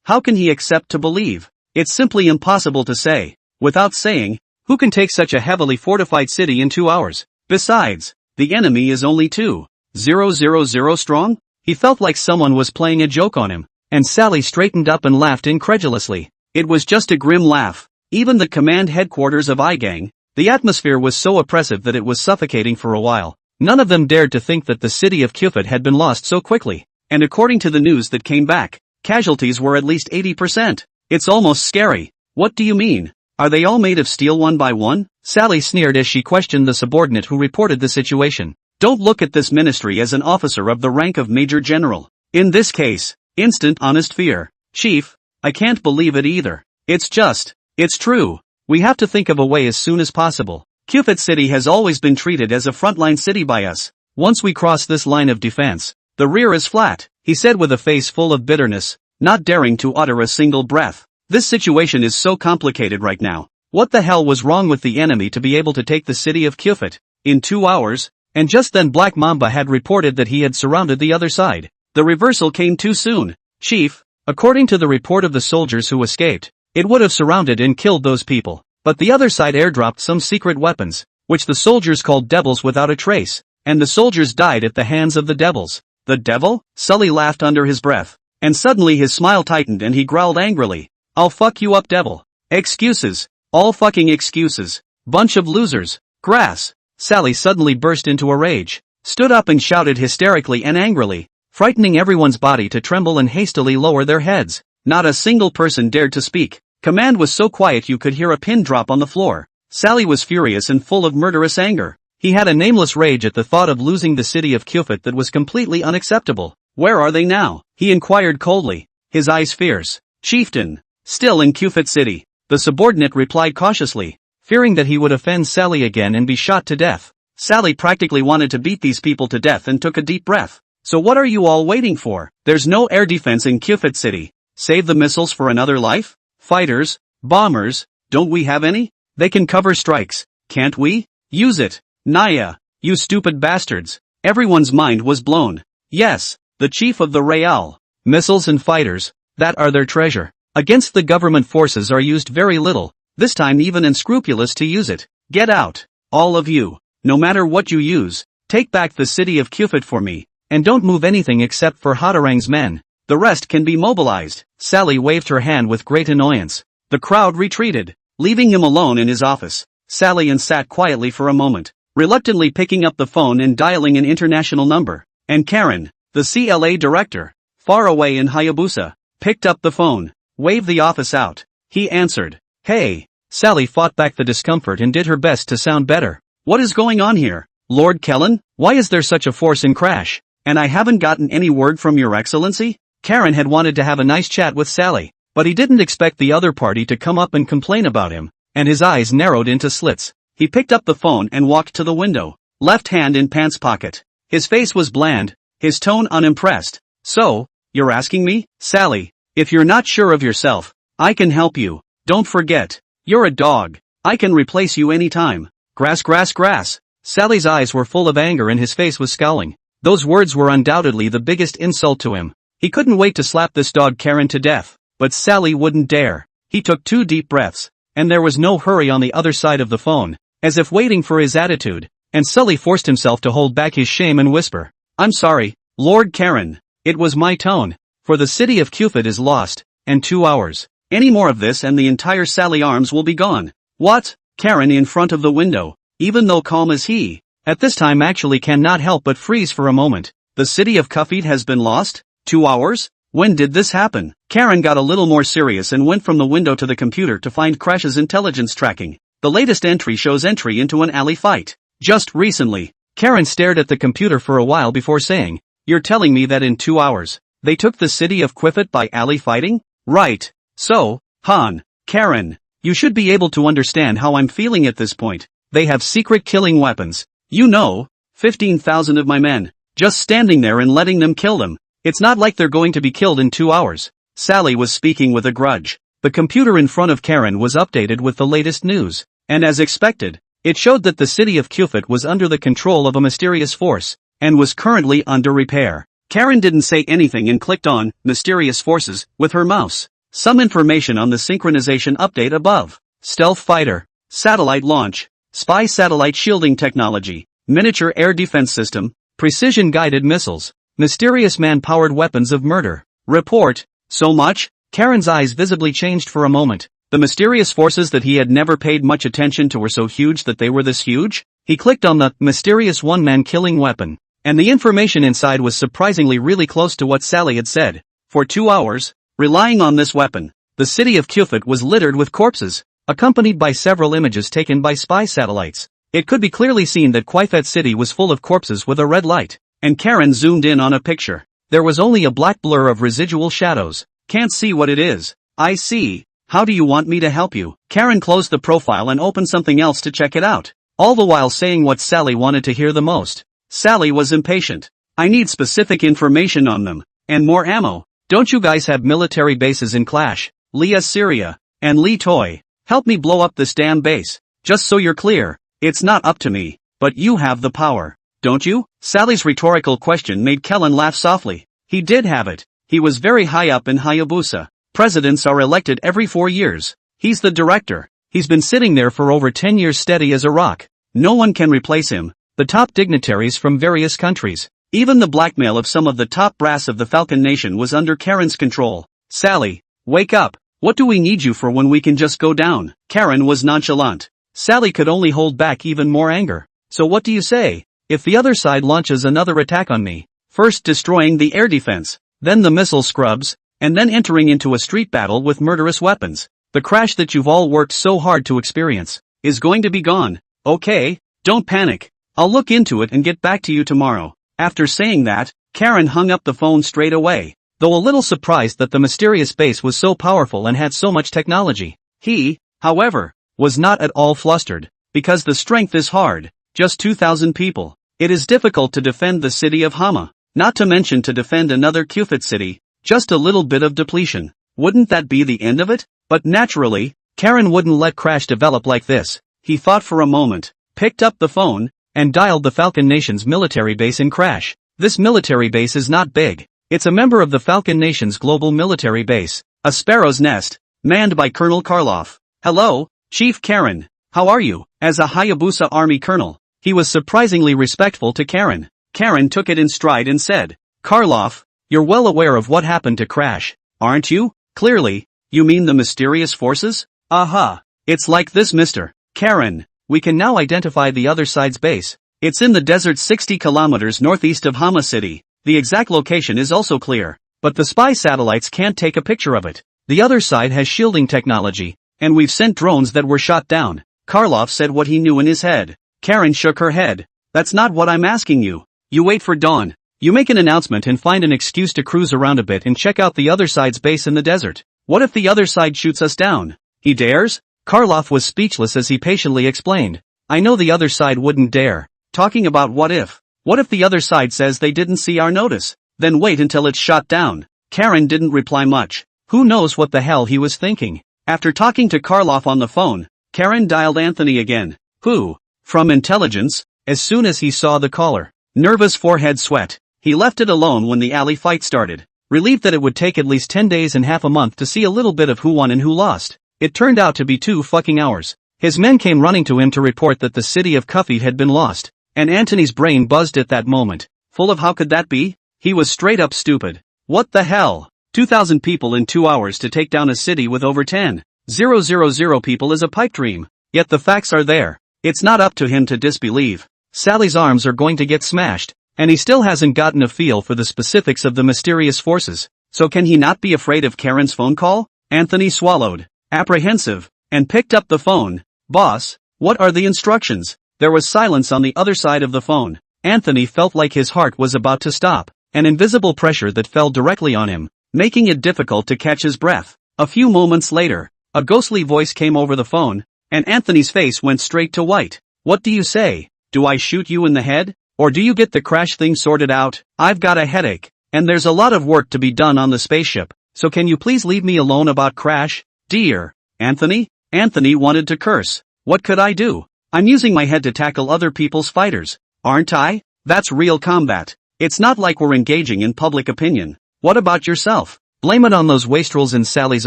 [SPEAKER 1] How can he accept to believe? It's simply impossible to say. Without saying, who can take such a heavily fortified city in 2 hours? Besides, the enemy is only 2,000 strong? He felt like someone was playing a joke on him, and Sally straightened up and laughed incredulously. It was just a grim laugh. Even the command headquarters of Igang, the atmosphere was so oppressive that it was suffocating for a while. None of them dared to think that the city of Kyufit had been lost so quickly. And according to the news that came back, casualties were at least 80%. It's almost scary. What do you mean? Are they all made of steel one by one? Sally sneered as she questioned the subordinate who reported the situation. Don't look at this ministry as an officer of the rank of Major General. In this case, instant honest fear. Chief, I can't believe it either. It's true. We have to think of a way as soon as possible. Kyufit City has always been treated as a frontline city by us. Once we cross this line of defense, the rear is flat, he said with a face full of bitterness, not daring to utter a single breath. This situation is so complicated right now. What the hell was wrong with the enemy to be able to take the city of Kyufit in 2 hours? And just then Black Mamba had reported that he had surrounded the other side. The reversal came too soon. Chief, according to the report of the soldiers who escaped, it would have surrounded and killed those people. But the other side airdropped some secret weapons, which the soldiers called devils without a trace, and the soldiers died at the hands of the devils. The devil? Sully laughed under his breath, and suddenly his smile tightened and he growled angrily. I'll fuck you up, devil. Excuses. All fucking excuses. Bunch of losers. Grass. Sally suddenly burst into a rage, stood up and shouted hysterically and angrily, frightening everyone's body to tremble and hastily lower their heads. Not a single person dared to speak. Command was so quiet you could hear a pin drop on the floor. Sally was furious and full of murderous anger. He had a nameless rage at the thought of losing the city of Kyufit that was completely unacceptable. Where are they now? He inquired coldly, his eyes fierce. Chieftain. Still in Kyufit City. The subordinate replied cautiously, fearing that he would offend Sally again and be shot to death. Sally practically wanted to beat these people to death and took a deep breath. So what are you all waiting for? There's no air defense in Kyufit City. Save the missiles for another life? Fighters, bombers, don't we have any? They can cover strikes, can't we? Use it. Naya, you stupid bastards. Everyone's mind was blown. Yes, the chief of the Real. Missiles and fighters, that are their treasure. Against the government forces are used very little, this time even unscrupulous to use it. Get out, all of you. No matter what you use, take back the city of Kyufit for me, and don't move anything except for Hadarang's men. The rest can be mobilized. Sally waved her hand with great annoyance. The crowd retreated, leaving him alone in his office. Sally sat quietly for a moment, reluctantly picking up the phone and dialing an international number. And Karen, the CLA director, far away in Hayabusa, picked up the phone, waved the office out. He answered. Hey. Sally fought back the discomfort and did her best to sound better. What is going on here? Lord Kellen, why is there such a force in crash? And I haven't gotten any word from your excellency? Karen had wanted to have a nice chat with Sally, but he didn't expect the other party to come up and complain about him, and his eyes narrowed into slits. He picked up the phone and walked to the window, left hand in pants pocket. His face was bland, his tone unimpressed. So, you're asking me? Sally, if you're not sure of yourself, I can help you. Don't forget, you're a dog. I can replace you anytime. Grass, grass, grass. Sally's eyes were full of anger and his face was scowling. Those words were undoubtedly the biggest insult to him. He couldn't wait to slap this dog Karen to death, but Sally wouldn't dare. He took 2 deep breaths, and there was no hurry on the other side of the phone, as if waiting for his attitude, and Sully forced himself to hold back his shame and whisper, I'm sorry, Lord Karen. It was my tone. For the city of Kyufit is lost, and 2 hours. Any more of this and the entire Sally arms will be gone. What? Karen in front of the window, even though calm as he, at this time actually cannot help but freeze for a moment. The city of Kyufit has been lost? 2 hours? When did this happen? Karen got a little more serious and went from the window to the computer to find Crash's intelligence tracking. The latest entry shows entry into an alley fight. Just recently. Karen stared at the computer for a while before saying, You're telling me that in 2 hours, they took the city of Kyufit by alley fighting? Right. So, Han, Karen, you should be able to understand how I'm feeling at this point. They have secret killing weapons. 15,000 of my men, just standing there and letting them kill them. It's not like they're going to be killed in 2 hours. Sally was speaking with a grudge. The computer in front of Karen was updated with the latest news, and as expected, it showed that the city of Kyufit was under the control of a mysterious force, and was currently under repair. Karen didn't say anything and clicked on Mysterious Forces with her mouse. Some information on the synchronization update above. Stealth fighter, satellite launch, spy satellite shielding technology, miniature air defense system, precision-guided missiles, mysterious man-powered weapons of murder. Report, so much? Karen's eyes visibly changed for a moment. The mysterious forces that he had never paid much attention to were so huge that they were this huge? He clicked on the mysterious one-man killing weapon, and the information inside was surprisingly really close to what Sally had said. For 2 hours, relying on this weapon, the city of Kyufit was littered with corpses, accompanied by several images taken by spy satellites. It could be clearly seen that Kyufit City was full of corpses with a red light, and Karen zoomed in on a picture. There was only a black blur of residual shadows. Can't see what it is. I see. How do you want me to help you? Karen closed the profile and opened something else to check it out, all the while saying what Sally wanted to hear the most. Sally was impatient. I need specific information on them, and more ammo. Don't you guys have military bases in Clash, Leah Syria, and Lee Toy? Help me blow up this damn base. Just so you're clear, it's not up to me, but you have the power, don't you? Sally's rhetorical question made Kellen laugh softly. He did have it. He was very high up in Hayabusa. Presidents are elected every 4 years. He's the director. He's been sitting there for over 10 years steady as a rock. No one can replace him. The top dignitaries from various countries, even the blackmail of some of the top brass of the Falcon Nation was under Karen's control. Sally, wake up. What do we need you for when we can just go down? Karen was nonchalant. Sally could only hold back even more anger. So what do you say? If the other side launches another attack on me, first destroying the air defense, then the missile scrubs, and then entering into a street battle with murderous weapons, the crash that you've all worked so hard to experience is going to be gone. Okay, don't panic. I'll look into it and get back to you tomorrow. After saying that, Karen hung up the phone straight away, though a little surprised that the mysterious base was so powerful and had so much technology. He, however, was not at all flustered, because the strength is hard. Just 2,000 people. It is difficult to defend the city of Hama, not to mention to defend another Kyufit city. Just a little bit of depletion. Wouldn't that be the end of it? But naturally, Karen wouldn't let Crash develop like this. He thought for a moment, picked up the phone, and dialed the Falcon Nation's military base in Crash. This military base is not big. It's a member of the Falcon Nation's global military base, a sparrow's nest, manned by Colonel Karloff. Hello, Chief Karen. How are you? As a Hayabusa army colonel, he was surprisingly respectful to Karen. Karen took it in stride and said, Karloff, you're well aware of what happened to Crash, aren't you? Clearly, you mean the mysterious forces? Aha. It's like this, Mr. Karen. We can now identify the other side's base. It's in the desert 60 kilometers northeast of Hama City. The exact location is also clear, but the spy satellites can't take a picture of it. The other side has shielding technology, and we've sent drones that were shot down. Karloff said what he knew in his head. Karen shook her head. That's not what I'm asking you. You wait for dawn. You make an announcement and find an excuse to cruise around a bit and check out the other side's base in the desert. What if the other side shoots us down? He dares? Karloff was speechless as he patiently explained. I know the other side wouldn't dare. Talking about what if? What if the other side says they didn't see our notice? Then wait until it's shot down. Karen didn't reply much. Who knows what the hell he was thinking? After talking to Karloff on the phone, Karen dialed Anthony again. Who? From intelligence. As soon as he saw the caller, nervous forehead sweat. He left it alone when the alley fight started, relieved that it would take at least 10 days and half a month to see a little bit of who won and who lost. It turned out to be 2 fucking hours. His men came running to him to report that the city of Cuffy had been lost, and Anthony's brain buzzed at that moment, full of how could that be? He was straight up stupid. What the hell? 2,000 people in 2 hours to take down a city with over 10,000 people is a pipe dream. Yet the facts are there. It's not up to him to disbelieve. Sally's arms are going to get smashed. And he still hasn't gotten a feel for the specifics of the mysterious forces. So can he not be afraid of Karen's phone call? Anthony swallowed, apprehensive, and picked up the phone. Boss, what are the instructions? There was silence on the other side of the phone. Anthony felt like his heart was about to stop, an invisible pressure that fell directly on him, making it difficult to catch his breath. A few moments later, a ghostly voice came over the phone, and Anthony's face went straight to white. What do you say? Do I shoot you in the head? Or do you get the Crash thing sorted out? I've got a headache, and there's a lot of work to be done on the spaceship, so can you please leave me alone about Crash? Dear Anthony? Anthony wanted to curse. What could I do? I'm using my head to tackle other people's fighters, aren't I? That's real combat. It's not like we're engaging in public opinion. What about yourself? Blame it on those wastrels in Sally's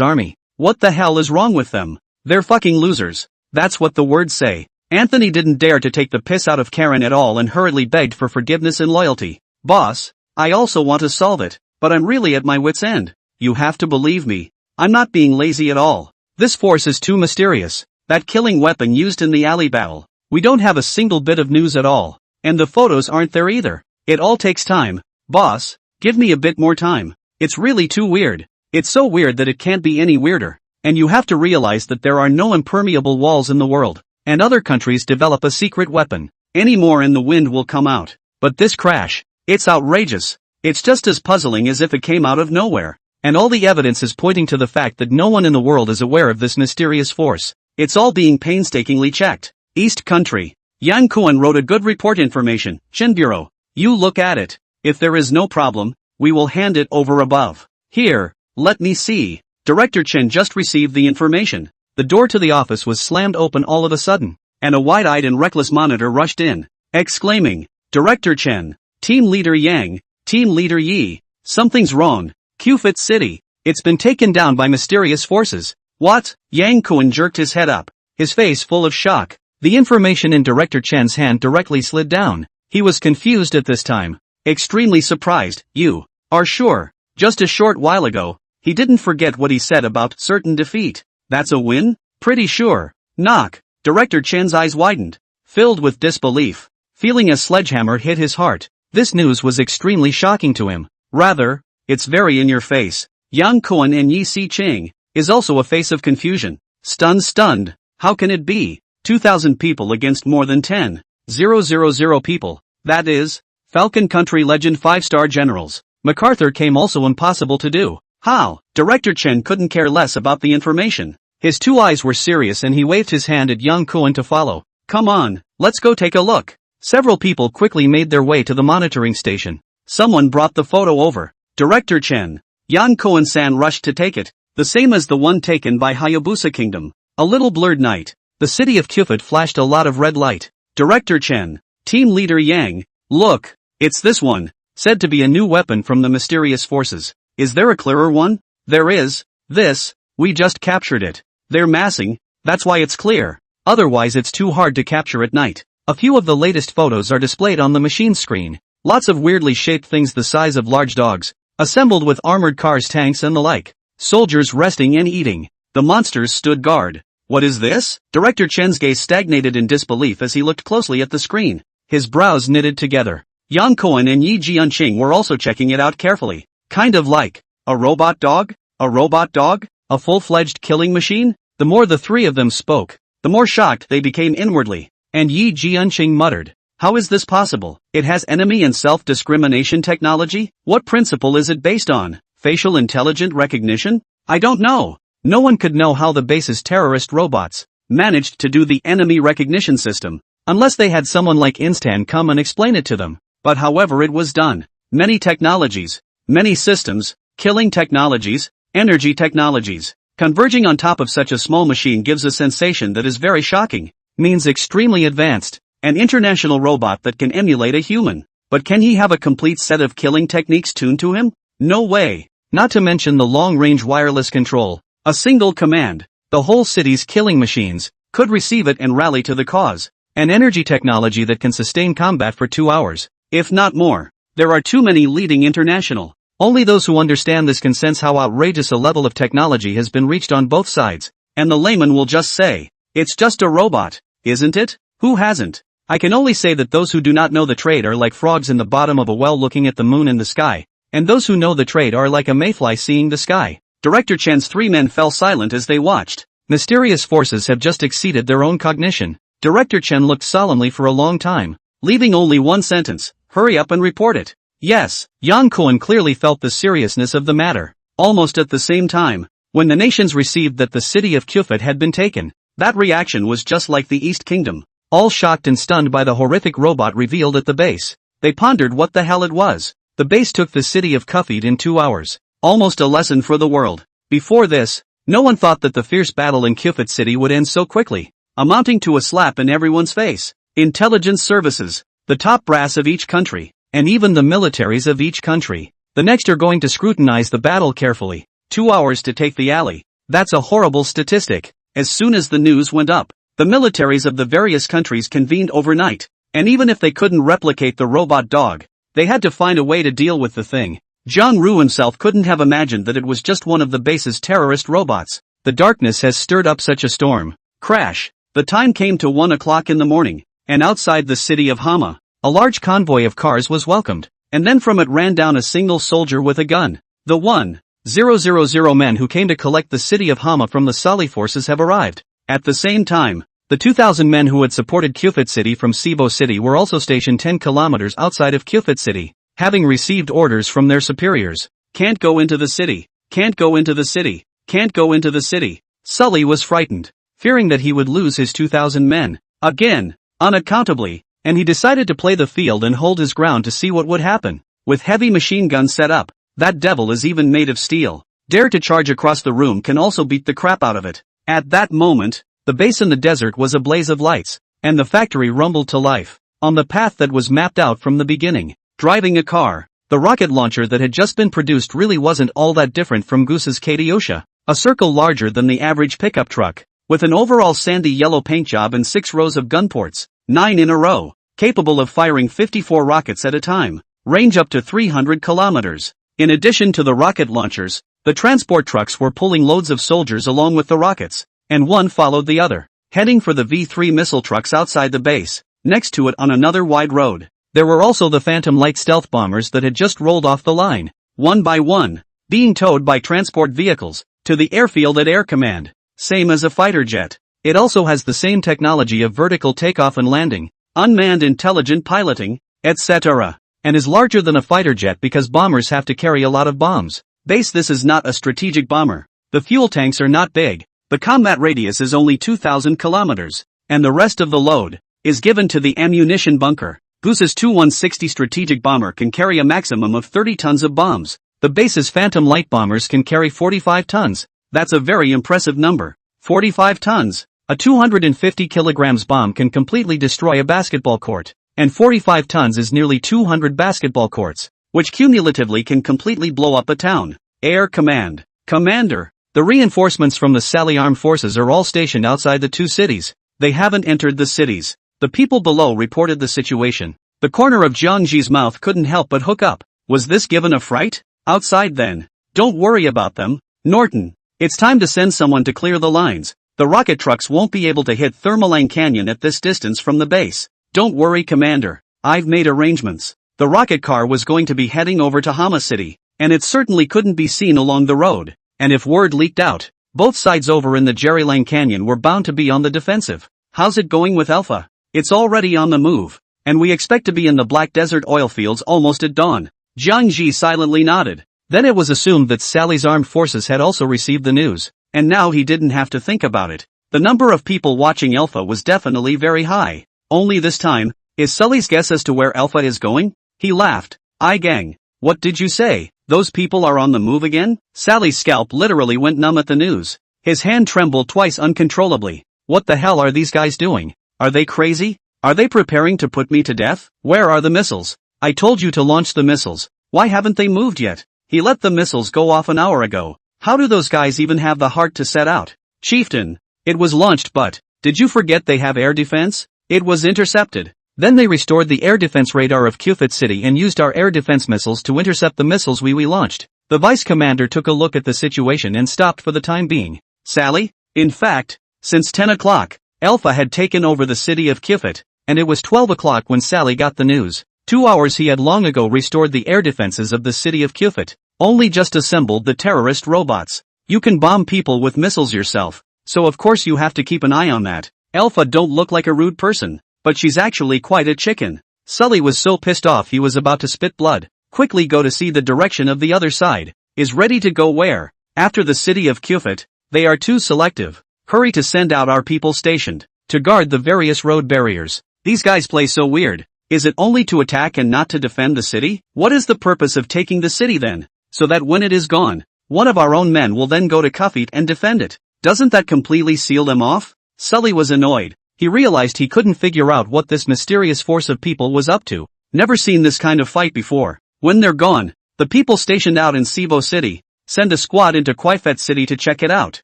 [SPEAKER 1] army. What the hell is wrong with them? They're fucking losers. That's what the words say. Anthony didn't dare to take the piss out of Karen at all and hurriedly begged for forgiveness and loyalty. Boss, I also want to solve it, but I'm really at my wit's end. You have to believe me. I'm not being lazy at all. This force is too mysterious. That killing weapon used in the alley battle. We don't have a single bit of news at all. And the photos aren't there either. It all takes time. Boss, give me a bit more time. It's really too weird. It's so weird that it can't be any weirder. And you have to realize that there are no impermeable walls in the world. And other countries develop a secret weapon. Any more and the wind will come out. But this crash, it's outrageous. It's just as puzzling as if it came out of nowhere. And all the evidence is pointing to the fact that no one in the world is aware of this mysterious force. It's all being painstakingly checked. East Country. Yang Kuan wrote a good report information. Shin Bureau. You look at it. If there is no problem, we will hand it over above. Here, let me see. Director Chen just received the information. The door to the office was slammed open all of a sudden, and a wide-eyed and reckless monitor rushed in, exclaiming, Director Chen, Team Leader Yang, Team Leader Yi, something's wrong. Qufit City. It's been taken down by mysterious forces. What? Yang Kuan jerked his head up, his face full of shock. The information in Director Chen's hand directly slid down. He was confused at this time. Extremely surprised. You are sure? Just a short while ago, he didn't forget what he said about certain defeat. That's a win? Pretty sure. Knock. Director Chen's eyes widened, filled with disbelief. Feeling a sledgehammer hit his heart. This news was extremely shocking to him. Rather, it's very in your face. Yang Kuan and Yi Si Ching is also a face of confusion. Stunned. How can it be? 2,000 people against more than 10,000 people. That is, Falcon Country Legend 5-star generals. MacArthur came also impossible to do. How? Director Chen couldn't care less about the information. His two eyes were serious and he waved his hand at Yang Kuan to follow. Come on, let's go take a look. Several people quickly made their way to the monitoring station. Someone brought the photo over. Director Chen. Yang Kuan-san rushed to take it, the same as the one taken by Hayabusa Kingdom. A little blurred night. The city of Qufit flashed a lot of red light. Director Chen. Team Leader Yang. Look, it's this one. Said to be a new weapon from the mysterious forces. Is there a clearer one? There is. This. We just captured it. They're massing. That's why it's clear. Otherwise it's too hard to capture at night. A few of the latest photos are displayed on the machine screen. Lots of weirdly shaped things the size of large dogs, assembled with armored cars, tanks and the like. Soldiers resting and eating. The monsters stood guard. What is this? Director Chen's gaze stagnated in disbelief as he looked closely at the screen. His brows knitted together. Yang Kuan and Yi Jianqing were also checking it out carefully. Kind of like a robot dog? A robot dog? A full-fledged killing machine? The more the three of them spoke, the more shocked they became inwardly. And Yi Jianqing muttered, how is this possible? It has enemy and self-discrimination technology? What principle is it based on? Facial intelligent recognition? I don't know. No one could know how the base's terrorist robots managed to do the enemy recognition system, unless they had someone like Instan come and explain it to them. But however it was done, many technologies, many systems, killing technologies, energy technologies, converging on top of such a small machine gives a sensation that is very shocking, means extremely advanced, an international robot that can emulate a human. But can he have a complete set of killing techniques tuned to him? No way. Not to mention the long-range wireless control. A single command, the whole city's killing machines, could receive it and rally to the cause. An energy technology that can sustain combat for 2 hours, if not more. There are too many leading international. Only those who understand this can sense how outrageous a level of technology has been reached on both sides. And the layman will just say, it's just a robot, isn't it? Who hasn't? I can only say that those who do not know the trade are like frogs in the bottom of a well looking at the moon in the sky. And those who know the trade are like a mayfly seeing the sky. Director Chen's three men fell silent as they watched. Mysterious forces have just exceeded their own cognition. Director Chen looked solemnly for a long time, leaving only one sentence, hurry up and report it. Yes, Yang Kuan clearly felt the seriousness of the matter. Almost at the same time, when the nations received that the city of Qufit had been taken, that reaction was just like the East Kingdom. All shocked and stunned by the horrific robot revealed at the base. They pondered what the hell it was. The base took the city of Qufit in 2 hours. Almost a lesson for the world. Before this, no one thought that the fierce battle in Qufit City would end so quickly, amounting to a slap in everyone's face. Intelligence services, the top brass of each country, and even the militaries of each country. The next are going to scrutinize the battle carefully. 2 hours to take the alley. That's a horrible statistic. As soon as the news went up, the militaries of the various countries convened overnight, and even if they couldn't replicate the robot dog, they had to find a way to deal with the thing. Zhang Ru himself couldn't have imagined that it was just one of the base's terrorist robots. the darkness has stirred up such a storm. Crash. The time came to 1 o'clock in the morning, and outside the city of Hama, a large convoy of cars was welcomed, and then from it ran down a single soldier with a gun. The 1,000 men who came to collect the city of Hama from the Sali forces have arrived. At the same time, the 2,000 men who had supported Kyufit City from Cebu City were also stationed 10 kilometers outside of Kyufit City, having received orders from their superiors. Can't go into the city. Can't go into the city. Can't go into the city. Sully was frightened, fearing that he would lose his 2,000 men. Again, unaccountably, and he decided to play the field and hold his ground to see what would happen. With heavy machine guns set up, that devil is even made of steel. Dare to charge across the room can also beat the crap out of it. At that moment, the base in the desert was a blaze of lights, and the factory rumbled to life. On the path that was mapped out from the beginning, driving a car, the rocket launcher that had just been produced really wasn't all that different from Goose's Katiosha, a circle larger than the average pickup truck, with an overall sandy yellow paint job and 6 rows of gun ports, 9 in a row, capable of firing 54 rockets at a time, range up to 300 kilometers. In addition to the rocket launchers, the transport trucks were pulling loads of soldiers along with the rockets, and one followed the other, heading for the V-3 missile trucks outside the base. Next to it on another wide road, there were also the Phantom light stealth bombers that had just rolled off the line, one by one, being towed by transport vehicles, to the airfield at Air Command, same as a fighter jet. It also has the same technology of vertical takeoff and landing, unmanned intelligent piloting, etc., and is larger than a fighter jet because bombers have to carry a lot of bombs. This is not a strategic bomber. The fuel tanks are not big. The combat radius is only 2,000 kilometers, and the rest of the load is given to the ammunition bunker. Goose's Tu-160 strategic bomber can carry a maximum of 30 tons of bombs. The base's Phantom light bombers can carry 45 tons. That's a very impressive number. 45 tons. A 250 kilograms bomb can completely destroy a basketball court, and 45 tons is nearly 200 basketball courts, which cumulatively can completely blow up a town. Air Command. Commander. The reinforcements from the Sali Armed Forces are all stationed outside the two cities. They haven't entered the cities. The people below reported the situation. The corner of Jiangji's mouth couldn't help but hook up. Was this given a fright? Outside then. Don't worry about them, Norton. It's time to send someone to clear the lines. The rocket trucks won't be able to hit Thermalang Canyon at this distance from the base. Don't worry, Commander. I've made arrangements. The rocket car was going to be heading over to Hama City, and it certainly couldn't be seen along the road. And if word leaked out, both sides over in the Jerilang Canyon were bound to be on the defensive. How's it going with Alpha? It's already on the move, and we expect to be in the Black Desert oil fields almost at dawn. Jiangji silently nodded. Then it was assumed that Sally's armed forces had also received the news, and now he didn't have to think about it. The number of people watching Alpha was definitely very high. Only this time, is Sully's guess as to where Alpha is going? He laughed. Gang. What did you say? Those people are on the move again? Sally's scalp literally went numb at the news. His hand trembled twice uncontrollably. What the hell are these guys doing? Are they crazy? Are they preparing to put me to death? Where are the missiles? I told you to launch the missiles. Why haven't they moved yet? He let the missiles go off an hour ago. How do those guys even have the heart to set out? Chieftain. It was launched, but did you forget they have air defense? It was intercepted. Then they restored the air defense radar of Kyufit City and used our air defense missiles to intercept the missiles we launched. The vice commander took a look at the situation and stopped for the time being. Sally? In fact, since 10 o'clock, Alpha had taken over the city of Kyufit, and it was 12 o'clock when Sally got the news. 2 hours he had long ago restored the air defenses of the city of Kyufit, only just assembled the terrorist robots. You can bomb people with missiles yourself, so of course you have to keep an eye on that. Alpha don't look like a rude person, but she's actually quite a chicken. Sully was so pissed off he was about to spit blood. Quickly go to see the direction of the other side. Is ready to go where? After the city of Kyufit, they are too selective. Hurry to send out our people stationed to guard the various road barriers. These guys play so weird. Is it only to attack and not to defend the city? What is the purpose of taking the city then? So that when it is gone, one of our own men will then go to Kyufit and defend it. Doesn't that completely seal them off? Sully was annoyed. He realized he couldn't figure out what this mysterious force of people was up to. Never seen this kind of fight before. When they're gone, the people stationed out in Cebu City send a squad into Kyufit City to check it out.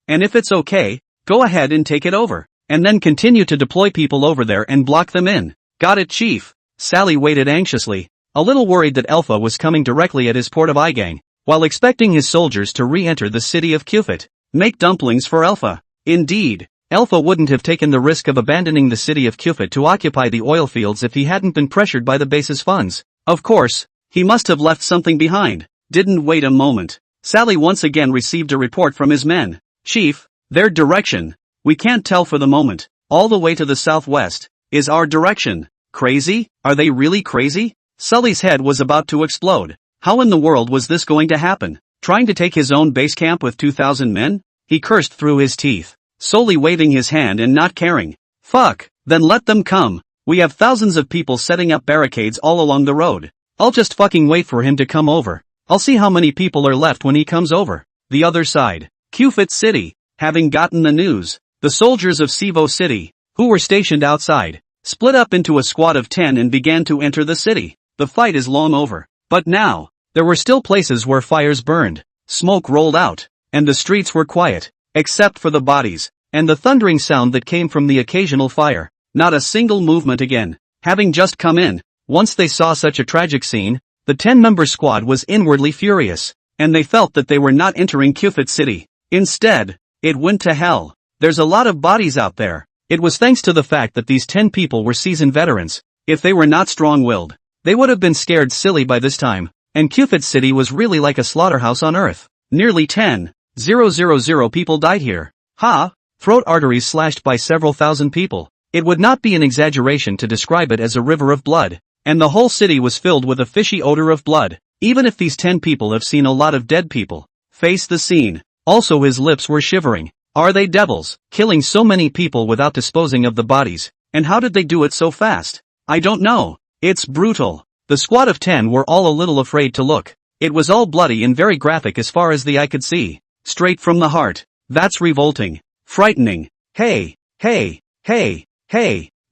[SPEAKER 1] And if it's okay, go ahead and take it over. And then continue to deploy people over there and block them in. Got it, Chief. Sally waited anxiously, a little worried that Alpha was coming directly at his port of Igang, while expecting his soldiers to re-enter the city of Kyufit. Make dumplings for Alpha. Indeed, Alpha wouldn't have taken the risk of abandoning the city of Cupid to occupy the oil fields if he hadn't been pressured by the base's funds. Of course, he must have left something behind. Didn't wait a moment. Sally once again received a report from his men. Chief, their direction. We can't tell for the moment. All the way to the southwest is our direction. Crazy? Are they really crazy? Sully's head was about to explode. How in the world was this going to happen? Trying to take his own base camp with 2,000 men? He cursed through his teeth, solely waving his hand and not caring. Fuck, then let them come. We have thousands of people setting up barricades all along the road. I'll just fucking wait for him to come over. I'll see how many people are left when he comes over. The other side. Cupid City. Having gotten the news, the soldiers of Sivo City, who were stationed outside, split up into a squad of 10 and began to enter the city. The fight is long over. But now, there were still places where fires burned, smoke rolled out, and the streets were quiet, except for the bodies, and the thundering sound that came from the occasional fire. Not a single movement again. Having just come in, once they saw such a tragic scene, the 10-member squad was inwardly furious, and they felt that they were not entering Cupid City. Instead, it went to hell. There's a lot of bodies out there. It was thanks to the fact that these 10 people were seasoned veterans. If they were not strong-willed, they would have been scared silly by this time, and Cupid City was really like a slaughterhouse on Earth. Nearly 10,000 people died here. Throat arteries slashed by several thousand people. It would not be an exaggeration to describe it as a river of blood, and the whole city was filled with a fishy odor of blood. Even if these 10 people have seen a lot of dead people, face the scene. Also his lips were shivering. Are they devils, killing so many people without disposing of the bodies, and how did they do it so fast? I don't know. It's brutal. The squad of 10 were all a little afraid to look. It was all bloody and very graphic as far as the eye could see. Straight from the heart. That's revolting. Frightening. Hey,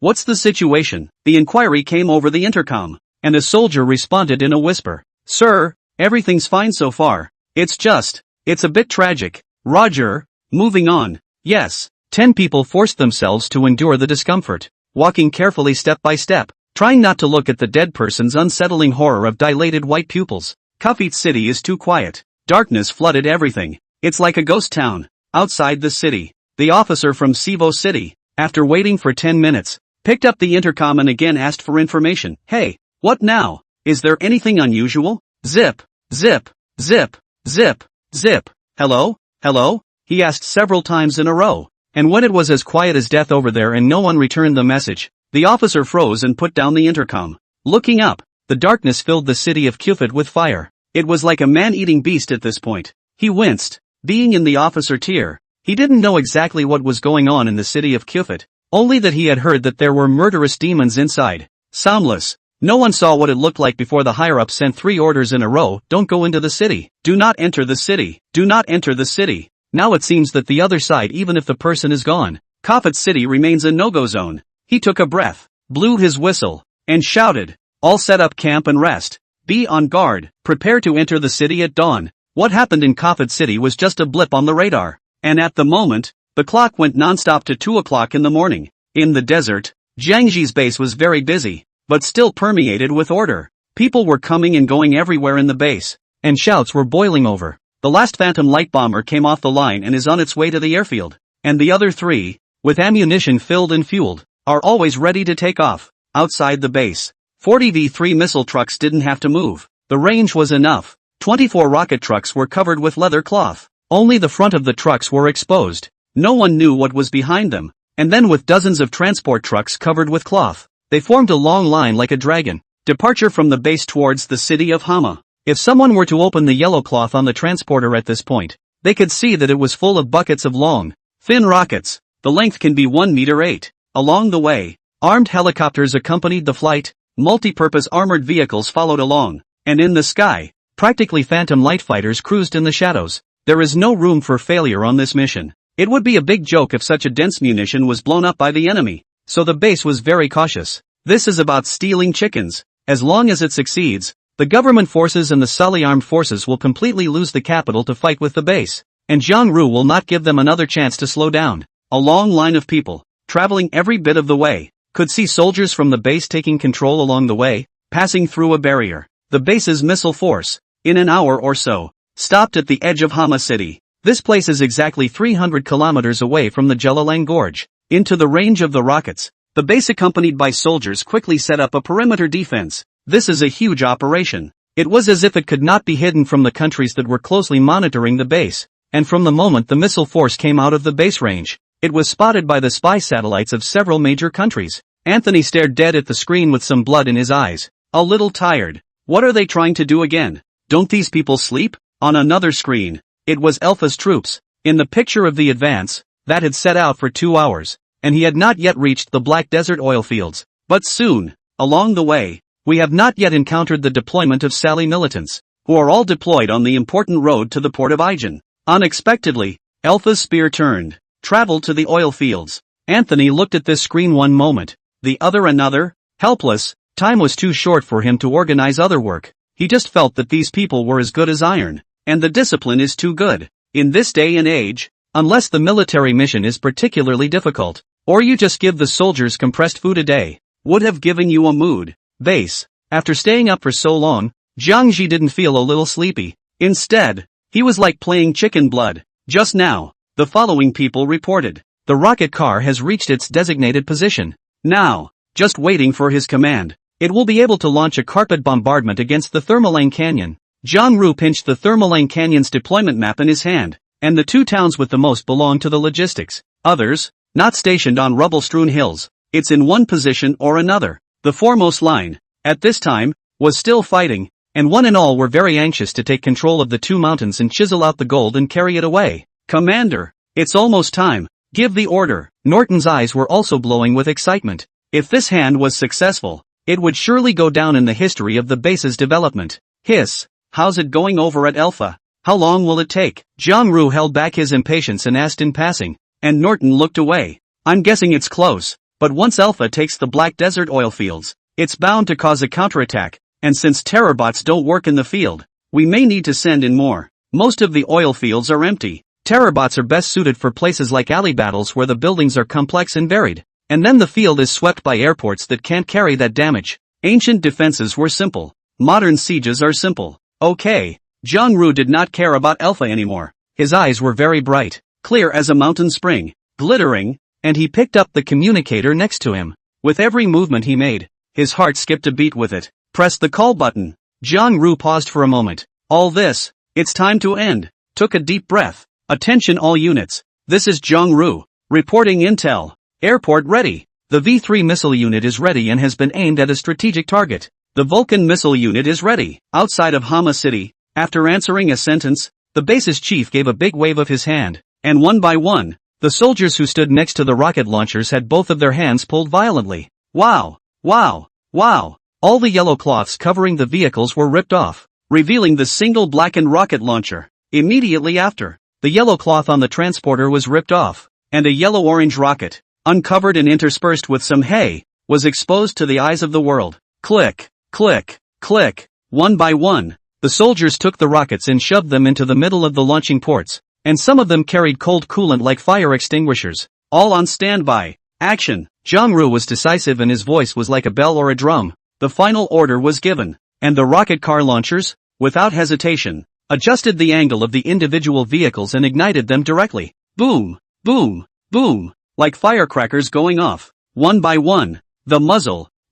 [SPEAKER 1] what's the situation? The inquiry came over the intercom, and a soldier responded in a whisper. Sir, everything's fine so far. It's a bit tragic. Roger. Moving on. Yes. 10 people forced themselves to endure the discomfort, walking carefully step by step, trying not to look at the dead person's unsettling horror of dilated white pupils. Cupid City is too quiet. Darkness flooded everything. It's like a ghost town. Outside the city, the officer from Sivo City, after waiting for 10 minutes, picked up the intercom and again asked for information. Hey, what now? Is there anything unusual? Zip, zip, zip, zip, zip. Hello? Hello? He asked several times in a row. And when it was as quiet as death over there and no one returned the message, the officer froze and put down the intercom. Looking up, the darkness filled the city of Cupid with fire. It was like a man-eating beast at this point. He winced. Being in the officer tier, he didn't know exactly what was going on in the city of Cupid, only that he had heard that there were murderous demons inside. Soundless. No one saw what it looked like before the higher-ups sent 3 orders in a row. Don't go into the city. Do not enter the city. Do not enter the city. Now it seems that the other side, even if the person is gone, Cupid City remains a no-go zone. He took a breath, blew his whistle, and shouted, all set up camp and rest. Be on guard. Prepare to enter the city at dawn. What happened in Cupid City was just a blip on the radar. And at the moment, the clock went non-stop to 2 o'clock in the morning. In the desert, Jiangji's base was very busy, but still permeated with order. People were coming and going everywhere in the base, and shouts were boiling over. The last Phantom light bomber came off the line and is on its way to the airfield. And the other 3, with ammunition filled and fueled, are always ready to take off. Outside the base, 40 V3 missile trucks didn't have to move. The range was enough. 24 rocket trucks were covered with leather cloth. Only the front of the trucks were exposed. No one knew what was behind them. And then with dozens of transport trucks covered with cloth, they formed a long line like a dragon. Departure from the base towards the city of Hama. If someone were to open the yellow cloth on the transporter at this point, they could see that it was full of buckets of long, thin rockets. The length can be 1 meter 8. Along the way, armed helicopters accompanied the flight, multi-purpose armored vehicles followed along, and in the sky, practically Phantom light fighters cruised in the shadows. There is no room for failure on this mission. It would be a big joke if such a dense munition was blown up by the enemy, so the base was very cautious. This is about stealing chickens. As long as it succeeds, the government forces and the Sali armed forces will completely lose the capital to fight with the base, and Zhang Ru will not give them another chance to slow down. A long line of people, traveling every bit of the way, could see soldiers from the base taking control along the way, passing through a barrier. The base's missile force, in an hour or so, stopped at the edge of Hama City. This place is exactly 300 kilometers away from the Jelalang Gorge, into the range of the rockets. The base accompanied by soldiers quickly set up a perimeter defense. This is a huge operation. It was as if it could not be hidden from the countries that were closely monitoring the base. And from the moment the missile force came out of the base range, it was spotted by the spy satellites of several major countries. Anthony stared dead at the screen with some blood in his eyes. A little tired. What are they trying to do again? Don't these people sleep? On another screen, it was Alpha's troops, in the picture of the advance, that had set out for 2 hours, and he had not yet reached the Black Desert oil fields. But soon, along the way, we have not yet encountered the deployment of Sally militants, who are all deployed on the important road to the port of Ijen. Unexpectedly, Alpha's spear turned, traveled to the oil fields. Anthony looked at this screen one moment, the other another, helpless. Time was too short for him to organize other work. He just felt that these people were as good as iron, and the discipline is too good. In this day and age, unless the military mission is particularly difficult, or you just give the soldiers compressed food a day, would have given you a mood. Base. After staying up for so long, Jiang Ji didn't feel a little sleepy. Instead, he was like playing chicken blood. Just now, the following people reported. The rocket car has reached its designated position. Now, just waiting for his command. It will be able to launch a carpet bombardment against the Thermalang Canyon. Zhang Ru pinched the Thermalang Canyon's deployment map in his hand, and the 2 towns with the most belong to the logistics. Others, not stationed on rubble-strewn hills. It's in one position or another. The foremost line, at this time, was still fighting, and one and all were very anxious to take control of the 2 mountains and chisel out the gold and carry it away. Commander, it's almost time. Give the order. Norton's eyes were also glowing with excitement. If this hand was successful, it would surely go down in the history of the base's development. Hiss. How's it going over at Alpha? How long will it take? Zhang Ru held back his impatience and asked in passing, and Norton looked away. I'm guessing it's close, but once Alpha takes the Black Desert oil fields, it's bound to cause a counterattack, and since terror bots don't work in the field, we may need to send in more. Most of the oil fields are empty. Terror bots are best suited for places like alley battles where the buildings are complex and varied. And then the field is swept by airports that can't carry that damage. Ancient defenses were simple. Modern sieges are simple. Okay. Zhang Ru did not care about Alpha anymore. His eyes were very bright, clear as a mountain spring, glittering, and he picked up the communicator next to him. With every movement he made, his heart skipped a beat with it. Press the call button. Zhang Ru paused for a moment. All this, it's time to end. Took a deep breath. Attention all units. This is Zhang Ru, reporting intel. Airport ready. The V-3 missile unit is ready and has been aimed at a strategic target. The Vulcan missile unit is ready. Outside of Hama City, after answering a sentence, the base's chief gave a big wave of his hand, and one by one, the soldiers who stood next to the rocket launchers had both of their hands pulled violently. Wow! Wow! Wow! All the yellow cloths covering the vehicles were ripped off, revealing the single blackened rocket launcher. Immediately after, the yellow cloth on the transporter was ripped off, and a yellow-orange rocket, uncovered and interspersed with some hay, was exposed to the eyes of the world. Click, click, click. One by one, the soldiers took the rockets and shoved them into the middle of the launching ports, and some of them carried cold coolant like fire extinguishers. All on standby. Action. Zhang Ru was decisive and his voice was like a bell or a drum. The final order was given, and the rocket car launchers, without hesitation, adjusted the angle of the individual vehicles and ignited them directly. Boom, boom, boom. Like firecrackers going off. One by one, the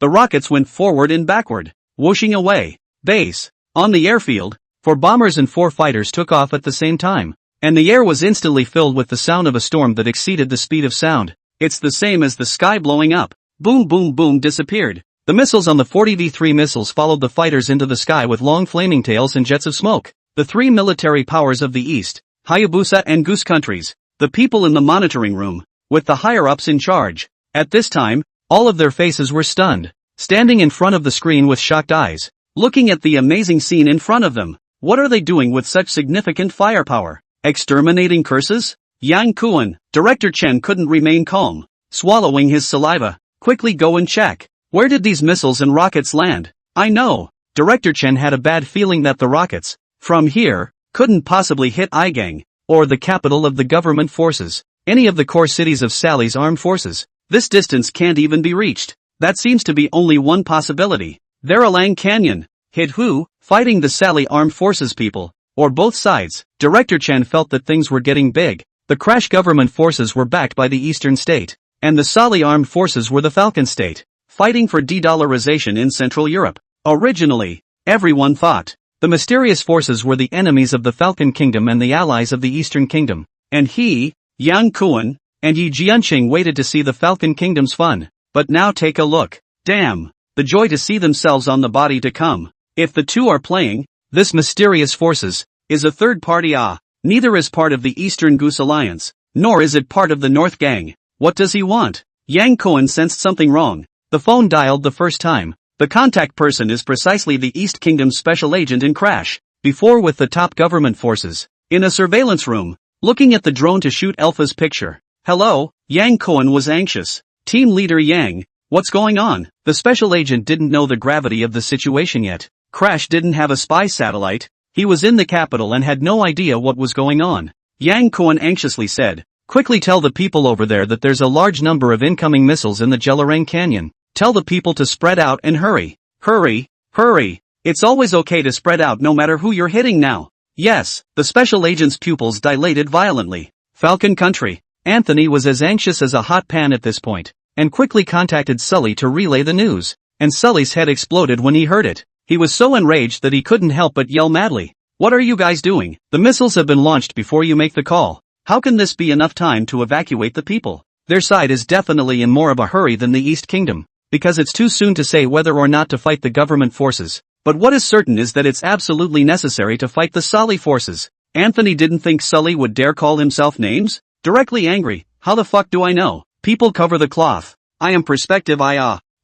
[SPEAKER 1] rockets went forward and backward, whooshing away. Base. On the airfield, 4 bombers and 4 fighters took off at the same time, and the air was instantly filled with the sound of a storm that exceeded the speed of sound. It's the same as the sky blowing up. Boom boom boom disappeared. The missiles on the 40 V-3 missiles followed the fighters into the sky with long flaming tails and jets of smoke. The 3 military powers of the East, Hayabusa and Goose countries, the people in the monitoring room, with the higher-ups in charge. At this time, all of their faces were stunned, standing in front of the screen with shocked eyes, looking at the amazing scene in front of them. What are they doing with such significant firepower? Exterminating curses? Yang Kuan, Director Chen couldn't remain calm, swallowing his saliva. Quickly go and check. Where did these missiles and rockets land? I know. Director Chen had a bad feeling that the rockets, from here, couldn't possibly hit Igang, or the capital of the government forces. Any of the core cities of Sally's armed forces. This distance can't even be reached. That seems to be only one possibility. Theralang Canyon. Hit who? Fighting the Sally armed forces people. or both sides. Director Chen felt that things were getting big. The crash government forces were backed by the Eastern State, and the Sali armed forces were the Falcon State, fighting for de-dollarization in Central Europe. Originally, everyone thought the mysterious forces were the enemies of the Falcon Kingdom and the allies of the Eastern Kingdom, and he, Yang Kuan, and Yi Jianqing waited to see the Falcon Kingdom's fun. But now take a look. Damn, the joy to see themselves on the body to come. If the two are playing, this mysterious forces is a third party. Neither is part of the Eastern Goose Alliance, nor is it part of the North Gang. What does he want? Yang Kuan sensed something wrong. The phone dialed the first time. The contact person is precisely the East Kingdom's special agent in Crash, before with the top government forces, in a surveillance room, looking at the drone to shoot Alpha's picture. Hello? Yang Kuan was anxious. Team leader Yang, what's going on? The special agent didn't know the gravity of the situation yet. Crash didn't have a spy satellite. He was in the capital and had no idea what was going on. Yang Kuan anxiously said, quickly tell the people over there that there's a large number of incoming missiles in the Jelarang Canyon. Tell the people to spread out and hurry. Hurry, hurry. It's always okay to spread out no matter who you're hitting now. Yes, the special agent's pupils dilated violently. Falcon Country. Anthony was as anxious as a hot pan at this point, and quickly contacted Sully to relay the news. And Sully's head exploded when he heard it. He was so enraged that he couldn't help but yell madly. What are you guys doing? The missiles have been launched before you make the call. How can this be enough time to evacuate the people? Their side is definitely in more of a hurry than the East Kingdom, because it's too soon to say whether or not to fight the government forces. But what is certain is that it's absolutely necessary to fight the Sully forces. Anthony didn't think Sully would dare call himself names? Directly angry, how the fuck do I know? People cover the cloth. I am perspective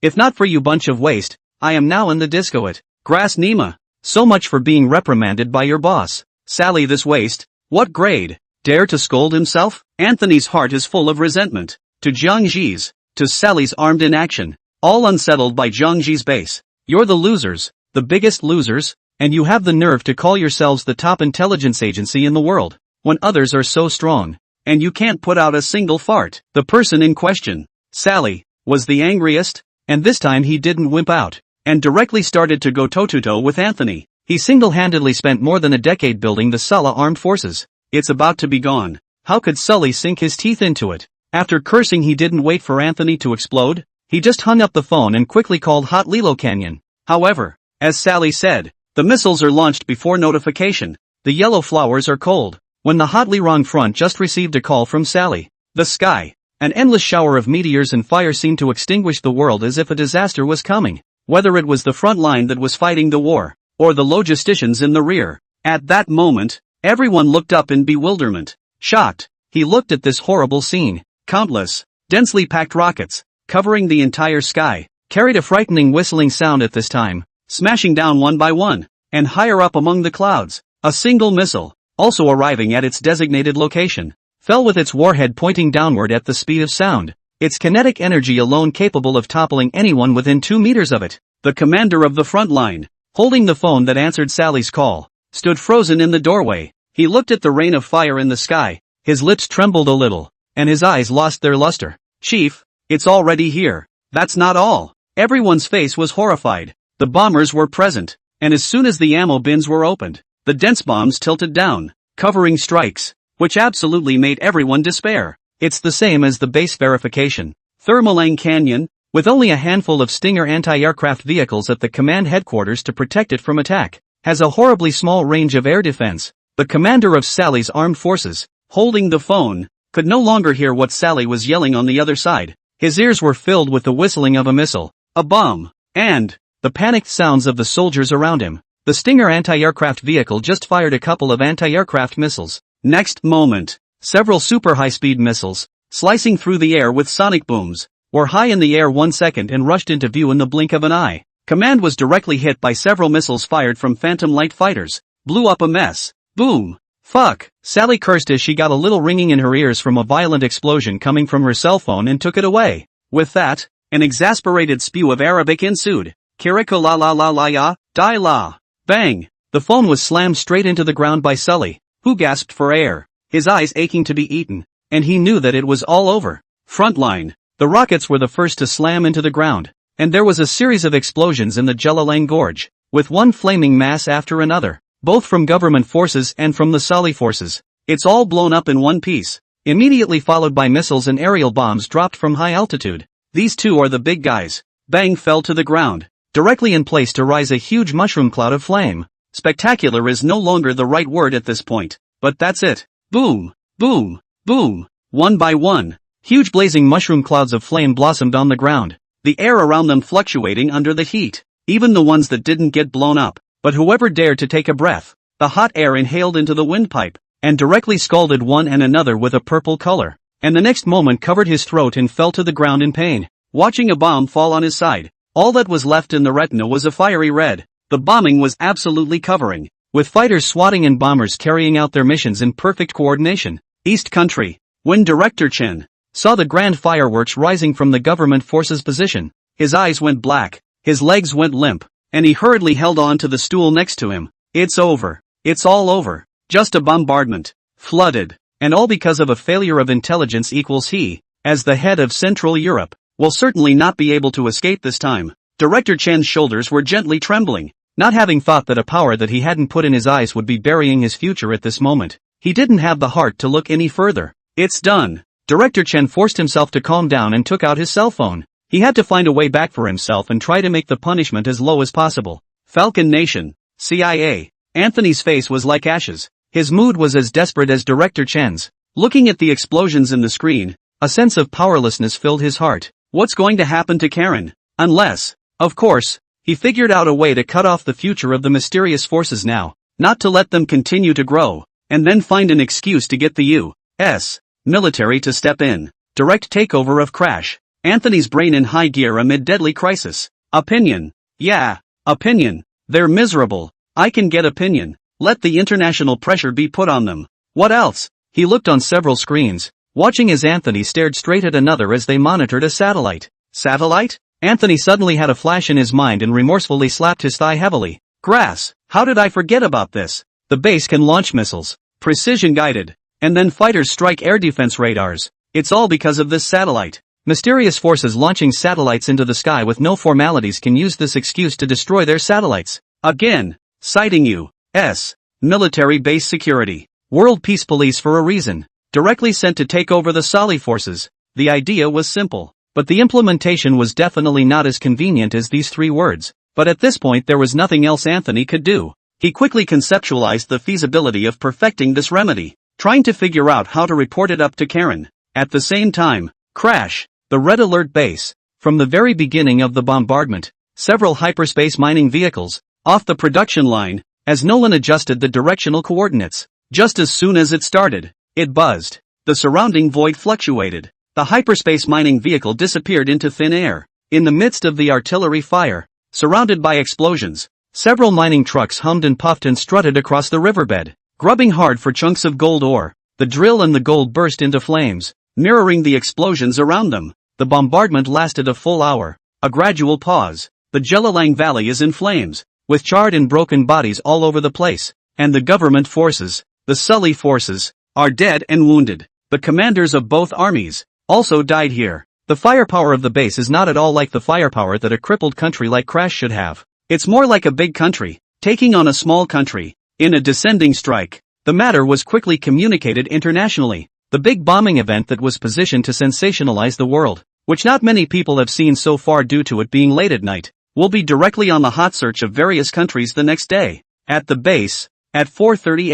[SPEAKER 1] If not for you bunch of waste, I am now in the disco at Grass Nima. So much for being reprimanded by your boss. Sally this waste. What grade? Dare to scold himself? Anthony's heart is full of resentment. To Zhang Ji's. To Sally's armed inaction. All unsettled by Zhang Ji's base. You're the losers. The biggest losers. And you have the nerve to call yourselves the top intelligence agency in the world. When others are so strong. And you can't put out a single fart. The person in question, Sally, was the angriest. And this time he didn't wimp out. And directly started to go toe-to-toe with Anthony. He single-handedly spent more than a decade building the Sala armed forces. It's about to be gone. How could Sully sink his teeth into it? After cursing, he didn't wait for Anthony to explode. He just hung up the phone and quickly called Hot Lilo Canyon. However, as Sally said, the missiles are launched before notification. The yellow flowers are cold. When the Hot Lirong front just received a call from Sally. The sky, an endless shower of meteors and fire seemed to extinguish the world as if a disaster was coming. Whether it was the front line that was fighting the war, or the logisticians in the rear. At that moment, everyone looked up in bewilderment. Shocked, he looked at this horrible scene. Countless, densely packed rockets, covering the entire sky, carried a frightening whistling sound at this time, smashing down one by one, and higher up among the clouds, a single missile, also arriving at its designated location, fell with its warhead pointing downward at the speed of sound. Its kinetic energy alone capable of toppling anyone within 2 meters of it. The commander of the front line, holding the phone that answered Sally's call, stood frozen in the doorway. He looked at the rain of fire in the sky, his lips trembled a little, and his eyes lost their luster. Chief, it's already here. That's not all. Everyone's face was horrified. The bombers were present, and as soon as the ammo bins were opened, the dense bombs tilted down, covering strikes, which absolutely made everyone despair. It's the same as the base verification. Thermalang Canyon, with only a handful of Stinger anti-aircraft vehicles at the command headquarters to protect it from attack, has a horribly small range of air defense. The commander of Sally's armed forces, holding the phone, could no longer hear what Sally was yelling on the other side. His ears were filled with the whistling of a missile, a bomb, and the panicked sounds of the soldiers around him. The Stinger anti-aircraft vehicle just fired a couple of anti-aircraft missiles. Next moment, several super high-speed missiles, slicing through the air with sonic booms, were high in the air 1 second and rushed into view in the blink of an eye. Command was directly hit by several missiles fired from Phantom light fighters. Blew up a mess. Boom. Fuck. Sally cursed as she got a little ringing in her ears from a violent explosion coming from her cell phone and took it away. With that, an exasperated spew of Arabic ensued. Kiriko la la la la ya, die la. Bang. The phone was slammed straight into the ground by Sully, who gasped for air, his eyes aching to be eaten, and he knew that it was all over. Frontline. The rockets were the first to slam into the ground, and there was a series of explosions in the Jelalang Gorge, with one flaming mass after another. both from government forces and from the Sali forces. It's all blown up in one piece, immediately followed by missiles and aerial bombs dropped from high altitude. These two are the big guys. Bang fell to the ground, directly in place to rise a huge mushroom cloud of flame. Spectacular is no longer the right word at this point, but that's it. Boom, boom, boom. One by one, huge blazing mushroom clouds of flame blossomed on the ground, the air around them fluctuating under the heat. Even the ones that didn't get blown up, but whoever dared to take a breath, the hot air inhaled into the windpipe, and directly scalded one and another with a purple color, and the next moment covered his throat and fell to the ground in pain. Watching a bomb fall on his side, all that was left in the retina was a fiery red. The bombing was absolutely covering, with fighters swatting and bombers carrying out their missions in perfect coordination. East Country. When Director Chen saw the grand fireworks rising from the government forces position, his eyes went black, his legs went limp, and he hurriedly held on to the stool next to him. It's over. It's all over. Just a bombardment. Flooded. And all because of a failure of intelligence equals he, as the head of Central Europe, will certainly not be able to escape this time. Director Chen's shoulders were gently trembling, not having thought that a power that he hadn't put in his eyes would be burying his future at this moment. He didn't have the heart to look any further. It's done. Director Chen forced himself to calm down and took out his cell phone. He had to find a way back for himself and try to make the punishment as low as possible. Falcon Nation. CIA. Anthony's face was like ashes. His mood was as desperate as Director Chen's. Looking at the explosions in the screen, a sense of powerlessness filled his heart. What's going to happen to Karen? Unless, of course, he figured out a way to cut off the future of the mysterious forces now, not to let them continue to grow, and then find an excuse to get the U.S. military to step in. Direct takeover of Crash. Anthony's brain in high gear amid deadly crisis. Opinion. Yeah, opinion. They're miserable. I can get opinion. Let the international pressure be put on them. What else? He looked on several screens, watching as Anthony stared straight at another as they monitored a satellite. Satellite? Anthony suddenly had a flash in his mind and remorsefully slapped his thigh heavily. Grass, how did I forget about this? The base can launch missiles, precision-guided, and then fighters strike air defense radars. It's all because of this satellite. Mysterious forces launching satellites into the sky with no formalities can use this excuse to destroy their satellites. Again, citing U.S. military base security. World Peace Police for a reason. Directly sent to take over the Sali forces. The idea was simple, but the implementation was definitely not as convenient as these three words. But at this point there was nothing else Anthony could do. He quickly conceptualized the feasibility of perfecting this remedy, trying to figure out how to report it up to Karen. At the same time, Crash, the Red Alert base. From the very beginning of the bombardment, several hyperspace mining vehicles, off the production line, as Nolan adjusted the directional coordinates. Just as soon as it started, it buzzed. The surrounding void fluctuated. The hyperspace mining vehicle disappeared into thin air. In the midst of the artillery fire, surrounded by explosions, several mining trucks hummed and puffed and strutted across the riverbed, grubbing hard for chunks of gold ore. The drill and the gold burst into flames, mirroring the explosions around them. The bombardment lasted a full hour. A gradual pause. The Jelalang Valley is in flames, with charred and broken bodies all over the place. And the government forces, the Sully forces, are dead and wounded. The commanders of both armies also died here. The firepower of the base is not at all like the firepower that a crippled country like Crash should have. It's more like a big country, taking on a small country, in a descending strike. The matter was quickly communicated internationally. The big bombing event that was positioned to sensationalize the world, which not many people have seen so far due to it being late at night, will be directly on the hot search of various countries the next day. At the base, at 4:30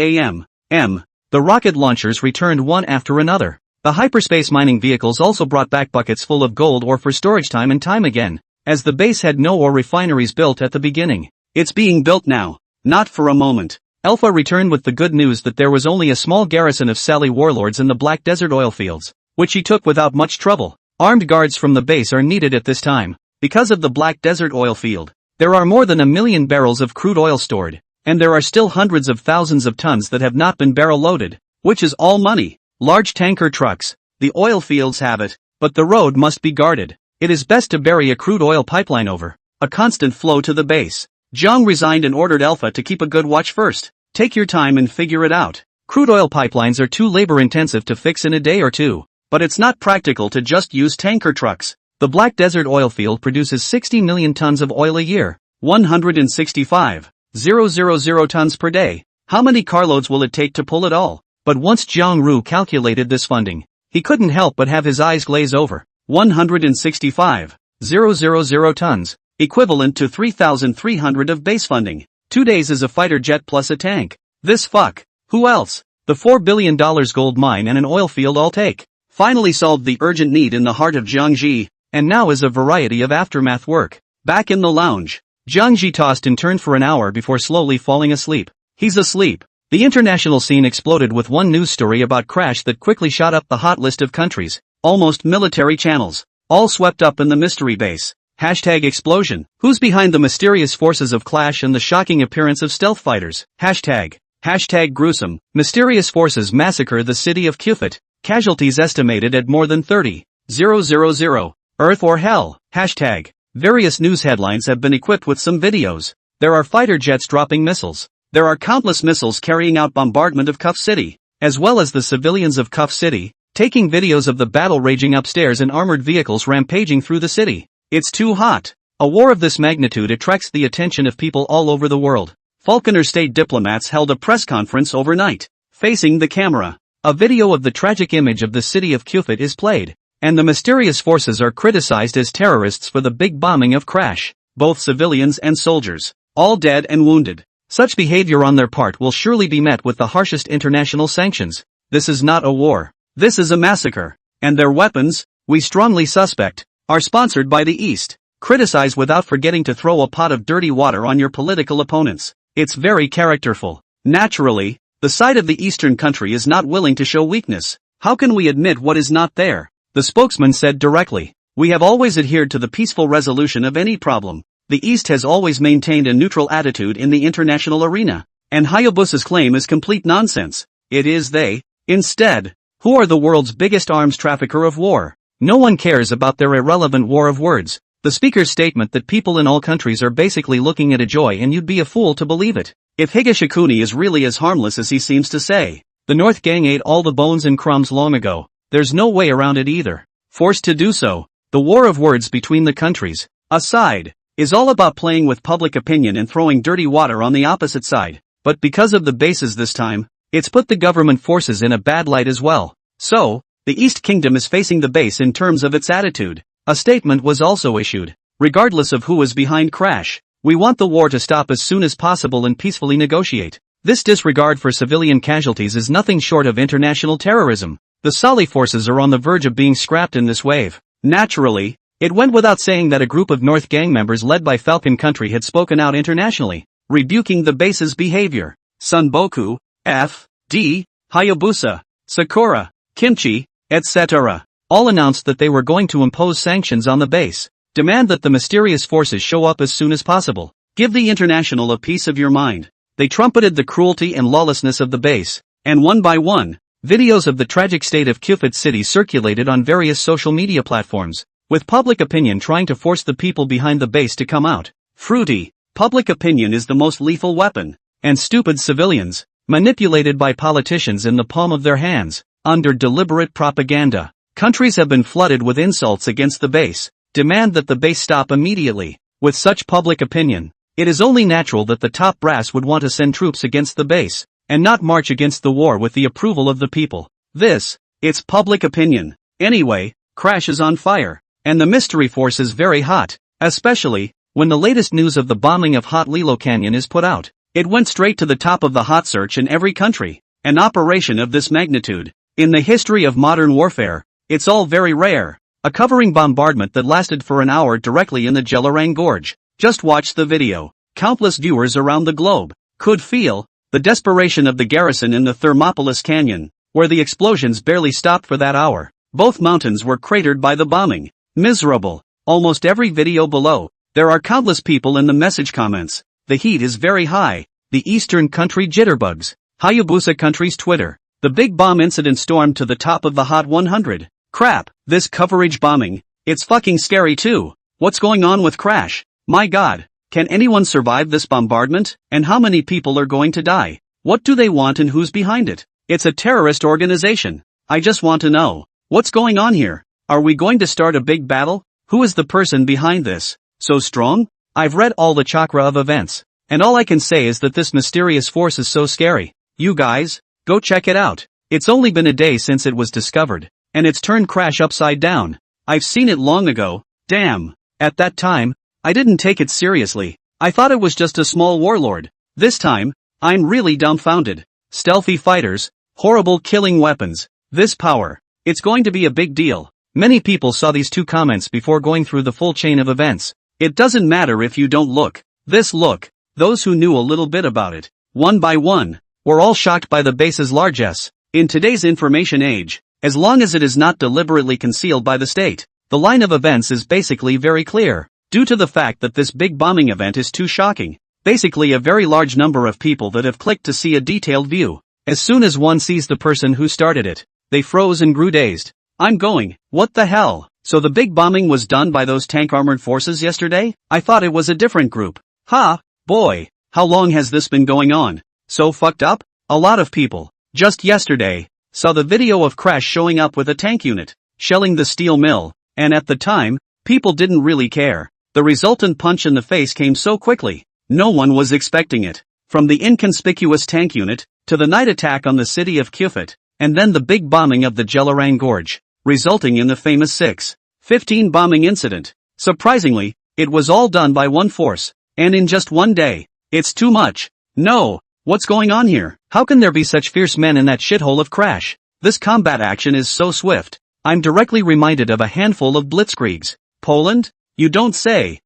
[SPEAKER 1] a.m., the rocket launchers returned one after another. The hyperspace mining vehicles also brought back buckets full of gold ore for storage time and time again, as the base had no ore refineries built at the beginning. It's being built now. Not for a moment. Alpha returned with the good news that there was only a small garrison of Sally warlords in the Black Desert oil fields, which he took without much trouble. Armed guards from the base are needed at this time. Because of the Black Desert oil field, there are more than 1 million barrels of crude oil stored, and there are still hundreds of thousands of tons that have not been barrel loaded, which is all money. Large tanker trucks, the oil fields have it, but the road must be guarded. It is best to bury a crude oil pipeline over a constant flow to the base. Jiang resigned and ordered Alpha to keep a good watch first. Take your time and figure it out. Crude oil pipelines are too labor-intensive to fix in a day or two, but it's not practical to just use tanker trucks. The Black Desert oil field produces 60 million tons of oil a year. 165. 0.000 tons per day. How many carloads will it take to pull it all? But once Jiang Ru calculated this funding, he couldn't help but have his eyes glaze over. 165,000 tons, equivalent to 3,300 of base funding. 2 days is a fighter jet plus a tank. This fuck. Who else? The $4 billion gold mine and an oil field all take. Finally solved the urgent need in the heart of Jiangxi, and now is a variety of aftermath work. Back in the lounge, Jiangxi tossed and turned for an hour before slowly falling asleep. He's asleep. The international scene exploded with one news story about crash that quickly shot up the hot list of countries, almost military channels, all swept up in the mystery base. Hashtag explosion. Who's behind the mysterious forces of clash and the shocking appearance of stealth fighters? Hashtag gruesome. Mysterious forces massacre the city of Qufat. Casualties estimated at more than 30,000. Earth or hell. Hashtag. Various news headlines have been equipped with some videos. There are fighter jets dropping missiles. There are countless missiles carrying out bombardment of Cuff City, as well as the civilians of Cuff City, taking videos of the battle raging upstairs and armored vehicles rampaging through the city. It's too hot. A war of this magnitude attracts the attention of people all over the world. Falconer state diplomats held a press conference overnight. Facing the camera, a video of the tragic image of the city of Qufat is played, and the mysterious forces are criticized as terrorists for the big bombing of crash. Both civilians and soldiers, all dead and wounded. Such behavior on their part will surely be met with the harshest international sanctions. This is not a war. This is a massacre. And their weapons, we strongly suspect, are sponsored by the East. Criticize without forgetting to throw a pot of dirty water on your political opponents. It's very characterful. Naturally, the side of the Eastern country is not willing to show weakness. How can we admit what is not there? The spokesman said directly. We have always adhered to the peaceful resolution of any problem. The East has always maintained a neutral attitude in the international arena. And Hayabusa's claim is complete nonsense. It is they. Instead, who are the world's biggest arms trafficker of war? No one cares about their irrelevant war of words. The speaker's statement that people in all countries are basically looking at a joy, and you'd be a fool to believe it. If Higashikuni is really as harmless as he seems to say, the North Gang ate all the bones and crumbs long ago. There's no way around it either. Forced to do so. The war of words between the countries, aside, is all about playing with public opinion and throwing dirty water on the opposite side. But because of the bases this time, it's put the government forces in a bad light as well. So, the East Kingdom is facing the base in terms of its attitude. A statement was also issued. Regardless of who is behind crash, we want the war to stop as soon as possible and peacefully negotiate. This disregard for civilian casualties is nothing short of international terrorism. The Sali forces are on the verge of being scrapped in this wave. Naturally, it went without saying that a group of North Gang members led by Falcon Country had spoken out internationally, rebuking the base's behavior. Sunboku, F.D., Hayabusa, Sakura, Kimchi, etc. all announced that they were going to impose sanctions on the base, demand that the mysterious forces show up as soon as possible, give the international a piece of your mind. They trumpeted the cruelty and lawlessness of the base, and one by one, videos of the tragic state of Qufat City circulated on various social media platforms, with public opinion trying to force the people behind the base to come out. Fruity, public opinion is the most lethal weapon, and stupid civilians, manipulated by politicians in the palm of their hands, under deliberate propaganda. Countries have been flooded with insults against the base, demand that the base stop immediately. With such public opinion, it is only natural that the top brass would want to send troops against the base, and not march against the war with the approval of the people. It's public opinion. Anyway, crash is on fire, and the mystery force is very hot, especially when the latest news of the bombing of Hot Lilo Canyon is put out. It went straight to the top of the hot search in every country. An operation of this magnitude, in the history of modern warfare, it's all very rare. A covering bombardment that lasted for an hour directly in the Jelarang Gorge. Just watch the video. Countless viewers around the globe could feel the desperation of the garrison in the Thermopolis Canyon, where the explosions barely stopped for that hour. Both mountains were cratered by the bombing. Miserable. Almost every video below, there are countless people in the message comments. The heat is very high. The Eastern country jitterbugs. Hayabusa country's Twitter. The big bomb incident stormed to the top of the Hot 100. Crap, this coverage bombing. It's fucking scary too. What's going on with crash? My god. Can anyone survive this bombardment? And how many people are going to die? What do they want and who's behind it? It's a terrorist organization. I just want to know. What's going on here? Are we going to start a big battle? Who is the person behind this? So strong? I've read all the chakra of events. and all I can say is that this mysterious force is so scary. You guys, go check it out. It's only been a day since it was discovered, and it's turned Crash upside down. I've seen it long ago, damn. At that time, I didn't take it seriously. I thought it was just a small warlord. This time, I'm really dumbfounded. Stealthy fighters, horrible killing weapons, this power. It's going to be a big deal. Many people saw these 2 comments before going through the full chain of events. It doesn't matter if you don't look. This look. Those who knew a little bit about it, one by one, were all shocked by the base's largesse. In today's information age, as long as it is not deliberately concealed by the state, the line of events is basically very clear. Due to the fact that this big bombing event is too shocking, basically a very large number of people that have clicked to see a detailed view. As soon as one sees the person who started it, they froze and grew dazed. I'm going, what the hell? So the big bombing was done by those tank armored forces yesterday? I thought it was a different group. Ha, boy, how long has this been going on? So fucked up? A lot of people, just yesterday, saw the video of Crash showing up with a tank unit, shelling the steel mill, and at the time, people didn't really care. The resultant punch in the face came so quickly, no one was expecting it. From the inconspicuous tank unit, to the night attack on the city of Kufit, and then the big bombing of the Jelarang Gorge, resulting in the famous 6/15 bombing incident. Surprisingly, it was all done by one force, and in just one day. It's too much. No, what's going on here? How can there be such fierce men in that shithole of Crash? This combat action is so swift. I'm directly reminded of a handful of blitzkriegs. Poland? You don't say.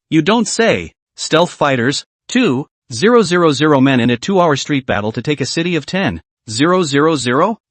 [SPEAKER 1] Stealth fighters, 2,000 men in a 2-hour street battle to take a city of 10,000?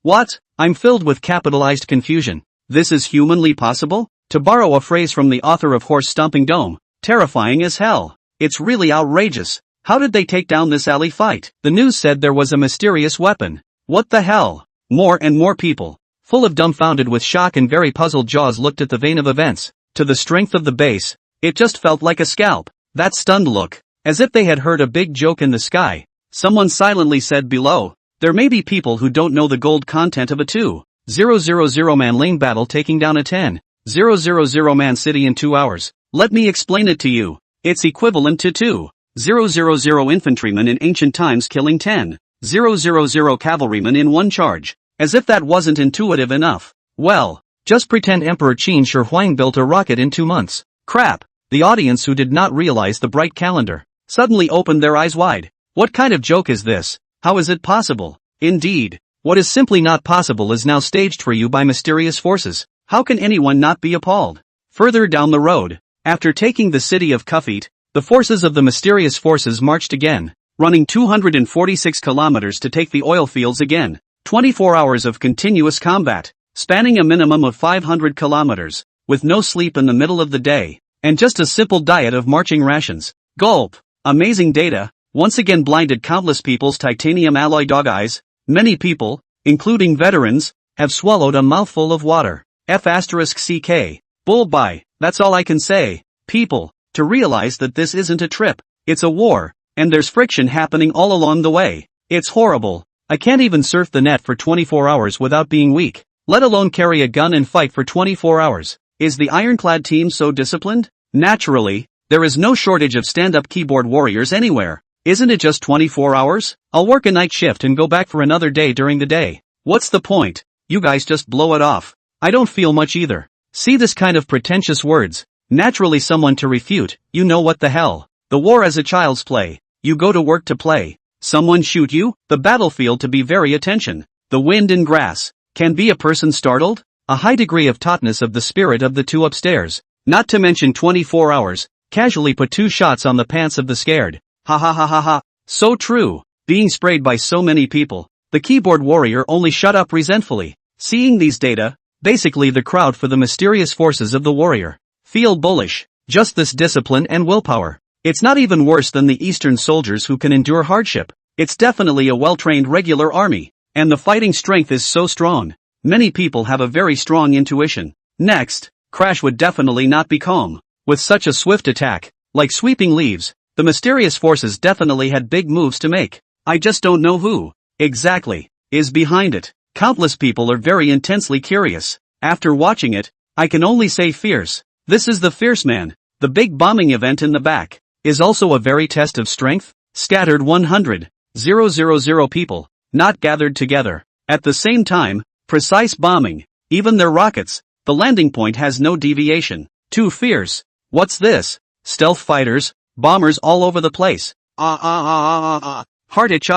[SPEAKER 1] What? I'm filled with capitalized confusion. This is humanly possible? To borrow a phrase from the author of Horse Stomping Dome, terrifying as hell. It's really outrageous. How did they take down this alley fight? The news said there was a mysterious weapon. What the hell? More and more people, full of dumbfounded with shock and very puzzled jaws, looked at the vein of events. To the strength of the base, it just felt like a scalp. That stunned look, as if they had heard a big joke in the sky. Someone silently said below, there may be people who don't know the gold content of a 2,000 man lane battle taking down a 10,000 man city in 2 hours. Let me explain it to you. It's equivalent to 2,000 infantrymen in ancient times killing 10,000 cavalrymen in one charge. As if that wasn't intuitive enough. Well, just pretend Emperor Qin Shi Huang built a rocket in 2 months. Crap. The audience, who did not realize the bright calendar, suddenly opened their eyes wide. What kind of joke is this? How is it possible? Indeed, what is simply not possible is now staged for you by mysterious forces. How can anyone not be appalled? Further down the road, after taking the city of Kufit, the forces of the mysterious forces marched again, running 246 kilometers to take the oil fields again. 24 hours of continuous combat, spanning a minimum of 500 kilometers, with no sleep in the middle of the day, and just a simple diet of marching rations. Gulp. Amazing data, once again blinded countless people's titanium alloy dog eyes. Many people, including veterans, have swallowed a mouthful of water. F***ck. Bull bye, that's all I can say. People, to realize that this isn't a trip, it's a war, and there's friction happening all along the way. It's horrible. I can't even surf the net for 24 hours without being weak, let alone carry a gun and fight for 24 hours. Is the ironclad team so disciplined? Naturally, there is no shortage of stand-up keyboard warriors anywhere. Isn't it just 24 hours? I'll work a night shift and go back for another day during the day. What's the point? You guys just blow it off. I don't feel much either. See this kind of pretentious words. Naturally someone to refute, you know what the hell. The war as a child's play. You go to work to play. Someone shoot you? The battlefield to be very attention. The wind and grass. Can be a person startled? A high degree of tautness of the spirit of the 2 upstairs. Not to mention 24 hours, casually put 2 shots on the pants of the scared. Ha ha ha ha ha. So true. Being sprayed by so many people. The keyboard warrior only shut up resentfully. Seeing these data, basically the crowd for the mysterious forces of the warrior. Feel bullish. Just this discipline and willpower. It's not even worse than the Eastern soldiers who can endure hardship. It's definitely a well-trained regular army. And the fighting strength is so strong. Many people have a very strong intuition. Next, Crash would definitely not be calm. With such a swift attack, like sweeping leaves, the mysterious forces definitely had big moves to make. I just don't know who, exactly, is behind it. Countless people are very intensely curious. After watching it, I can only say fierce. This is the fierce man. The big bombing event in the back is also a very test of strength. scattered 100,000 people, not gathered together. At the same time, precise bombing, even their rockets, the landing point has no deviation. Too fierce. What's this? Stealth fighters, bombers all over the place. Heart-itch.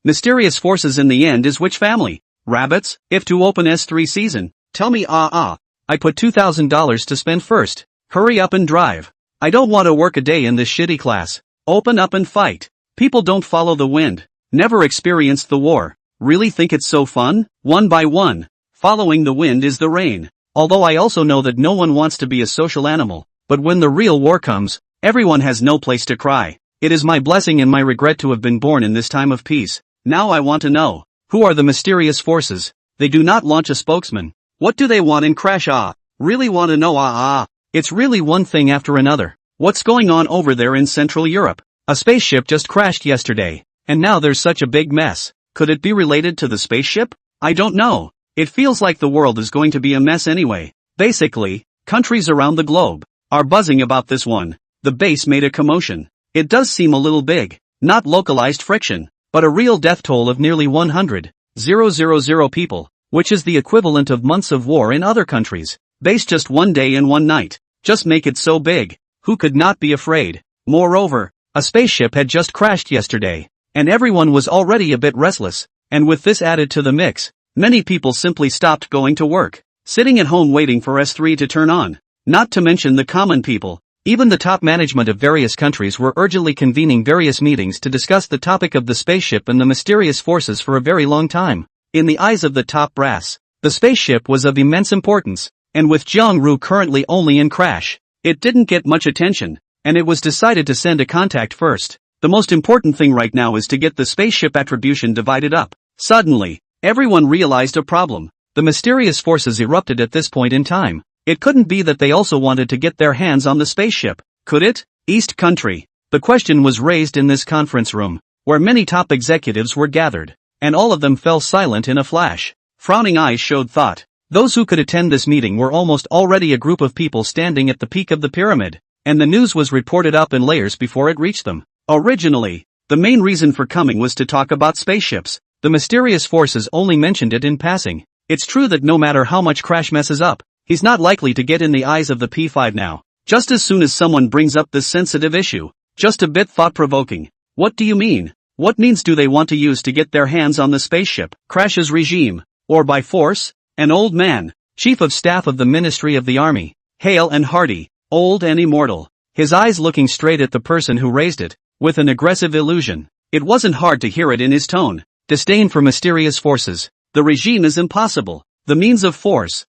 [SPEAKER 1] Mysterious forces in the end is which family? Rabbits? If to open S3 season, tell me I put $2,000 to spend first. Hurry up and drive. I don't want to work a day in this shitty class. Open up and fight. People don't follow the wind. Never experienced the war. Really think it's so fun? One by one. Following the wind is the rain. Although I also know that no one wants to be a social animal. But when the real war comes, everyone has no place to cry. It is my blessing and my regret to have been born in this time of peace. Now I want to know. Who are the mysterious forces? They do not launch a spokesman. What do they want in Crash? Really want to know. It's really one thing after another. What's going on over there in Central Europe? A spaceship just crashed yesterday. And now there's such a big mess. Could it be related to the spaceship? I don't know. It feels like the world is going to be a mess anyway. Basically, countries around the globe are buzzing about this one. The base made a commotion. It does seem a little big. Not localized friction, but a real death toll of nearly 100,000 people, which is the equivalent of months of war in other countries. Base just one day and one night. Just make it so big. Who could not be afraid? Moreover, a spaceship had just crashed yesterday, and everyone was already a bit restless, and with this added to the mix, many people simply stopped going to work, sitting at home waiting for S3 to turn on. Not to mention the common people. Even the top management of various countries were urgently convening various meetings to discuss the topic of the spaceship and the mysterious forces for a very long time. In the eyes of the top brass, the spaceship was of immense importance, and with Jiangru currently only in crash, it didn't get much attention, and it was decided to send a contact first. The most important thing right now is to get the spaceship attribution divided up. Suddenly, everyone realized a problem. The mysterious forces erupted at this point in time. It couldn't be that they also wanted to get their hands on the spaceship, could it? East Country. The question was raised in this conference room, where many top executives were gathered, and all of them fell silent in a flash. Frowning eyes showed thought. Those who could attend this meeting were almost already a group of people standing at the peak of the pyramid, and the news was reported up in layers before it reached them. Originally, the main reason for coming was to talk about spaceships. The mysterious forces only mentioned it in passing. It's true that no matter how much Crash messes up, he's not likely to get in the eyes of the P5 now. Just as soon as someone brings up this sensitive issue. Just a bit thought-provoking. What do you mean? What means do they want to use to get their hands on the spaceship? Crash's regime? Or by force? An old man, chief of staff of the Ministry of the Army, hale and hearty, old and immortal, his eyes looking straight at the person who raised it, with an aggressive illusion. It wasn't hard to hear it in his tone. Disdain for mysterious forces. The regime is impossible. The means of force.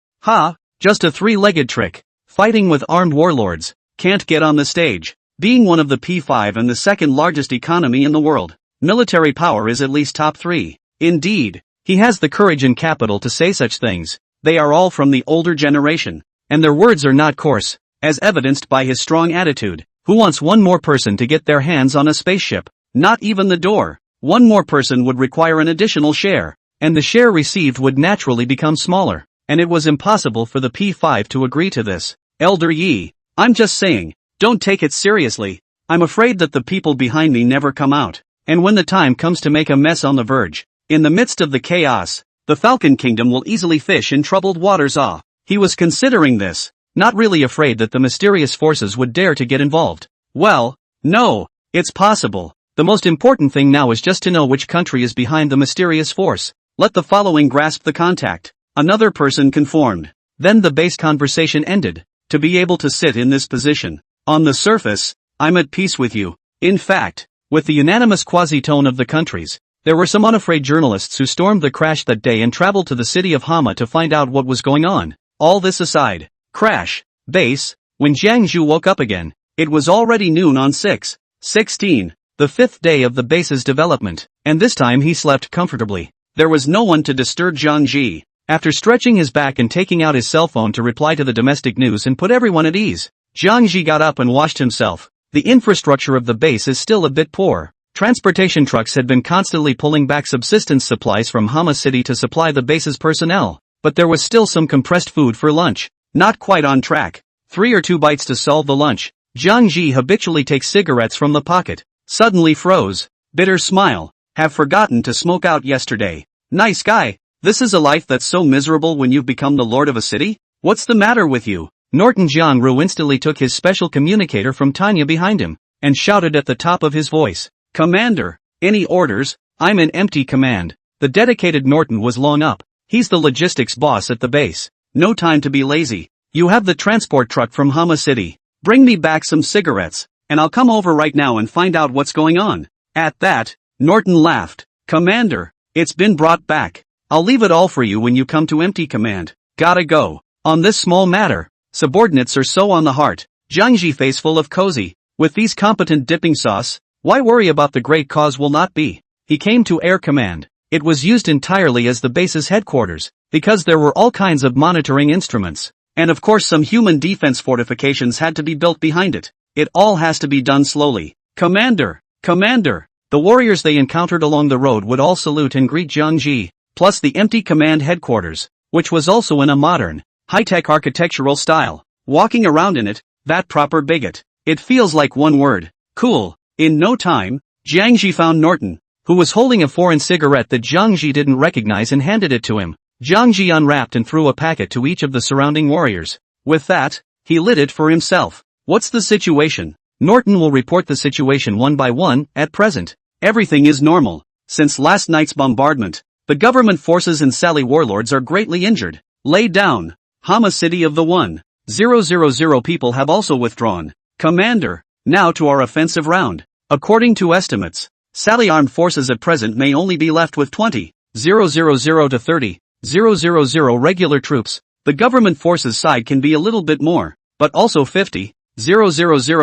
[SPEAKER 1] Just a three-legged trick. Fighting with armed warlords. Can't get on the stage. Being one of the P5 and the second largest economy in the world. Military power is at least top 3. Indeed, he has the courage and capital to say such things. They are all from the older generation. And their words are not coarse, as evidenced by his strong attitude. Who wants one more person to get their hands on a spaceship? Not even the door. One more person would require an additional share, and the share received would naturally become smaller. And it was impossible for the P5 to agree to this. Elder Yi, I'm just saying, don't take it seriously. I'm afraid that the people behind me never come out. And when the time comes to make a mess on the verge, in the midst of the chaos, the Falcon Kingdom will easily fish in troubled waters. He was considering this, not really afraid that the mysterious forces would dare to get involved. Well, no, it's possible. The most important thing now is just to know which country is behind the mysterious force. Let the following grasp the contact. Another person conformed. Then the base conversation ended. To be able to sit in this position, on the surface, I'm at peace with you. In fact, with the unanimous quasi-tone of the countries, there were some unafraid journalists who stormed the crash that day and traveled to the city of Hama to find out what was going on. All this aside, crash, base, when Jiang Zhu woke up again, it was already noon on 6/16, the 5th day of the base's development, and this time he slept comfortably. There was no one to disturb Jiang Ji. After stretching his back and taking out his cell phone to reply to the domestic news and put everyone at ease, Jiang Ji got up and washed himself. The infrastructure of the base is still a bit poor. Transportation trucks had been constantly pulling back subsistence supplies from Hama City to supply the base's personnel, but there was still some compressed food for lunch. Not quite on track. 3 or 2 bites to solve the lunch. Jiang Ji habitually takes cigarettes from the pocket. Suddenly froze. Bitter smile. Have forgotten to smoke out yesterday. Nice guy. This is a life that's so miserable when you've become the lord of a city? What's the matter with you? Norton Jiangru instantly took his special communicator from Tanya behind him, and shouted at the top of his voice. Commander, any orders? I'm in empty command. The dedicated Norton was long up. He's the logistics boss at the base. No time to be lazy. You have the transport truck from Hama City. Bring me back some cigarettes, and I'll come over right now and find out what's going on. At that, Norton laughed. Commander, it's been brought back. I'll leave it all for you when you come to empty command. Gotta go. On this small matter, subordinates are so on the heart. Jiangji face full of cozy. With these competent dipping sauce, why worry about the great cause will not be? He came to Air Command. It was used entirely as the base's headquarters, because there were all kinds of monitoring instruments. And of course some human defense fortifications had to be built behind it. It all has to be done slowly. Commander! Commander! The warriors they encountered along the road would all salute and greet Jiangji, plus the empty command headquarters, which was also in a modern, high-tech architectural style. Walking around in it, that proper bigot. It feels like one word. Cool. In no time, Jiangji found Norton, who was holding a foreign cigarette that Jiangji didn't recognize and handed it to him. Jiangji unwrapped and threw a packet to each of the surrounding warriors. With that, he lit it for himself. What's the situation? Norton will report the situation one by one. At present, everything is normal. Since last night's bombardment, the government forces and Sally warlords are greatly injured. Lay down. Hama City of the 1,000 people have also withdrawn. Commander, now to our offensive round. According to estimates, Sally armed forces at present may only be left with 20,000 to 30,000 regular troops. The government forces side can be a little bit more, but also 50,000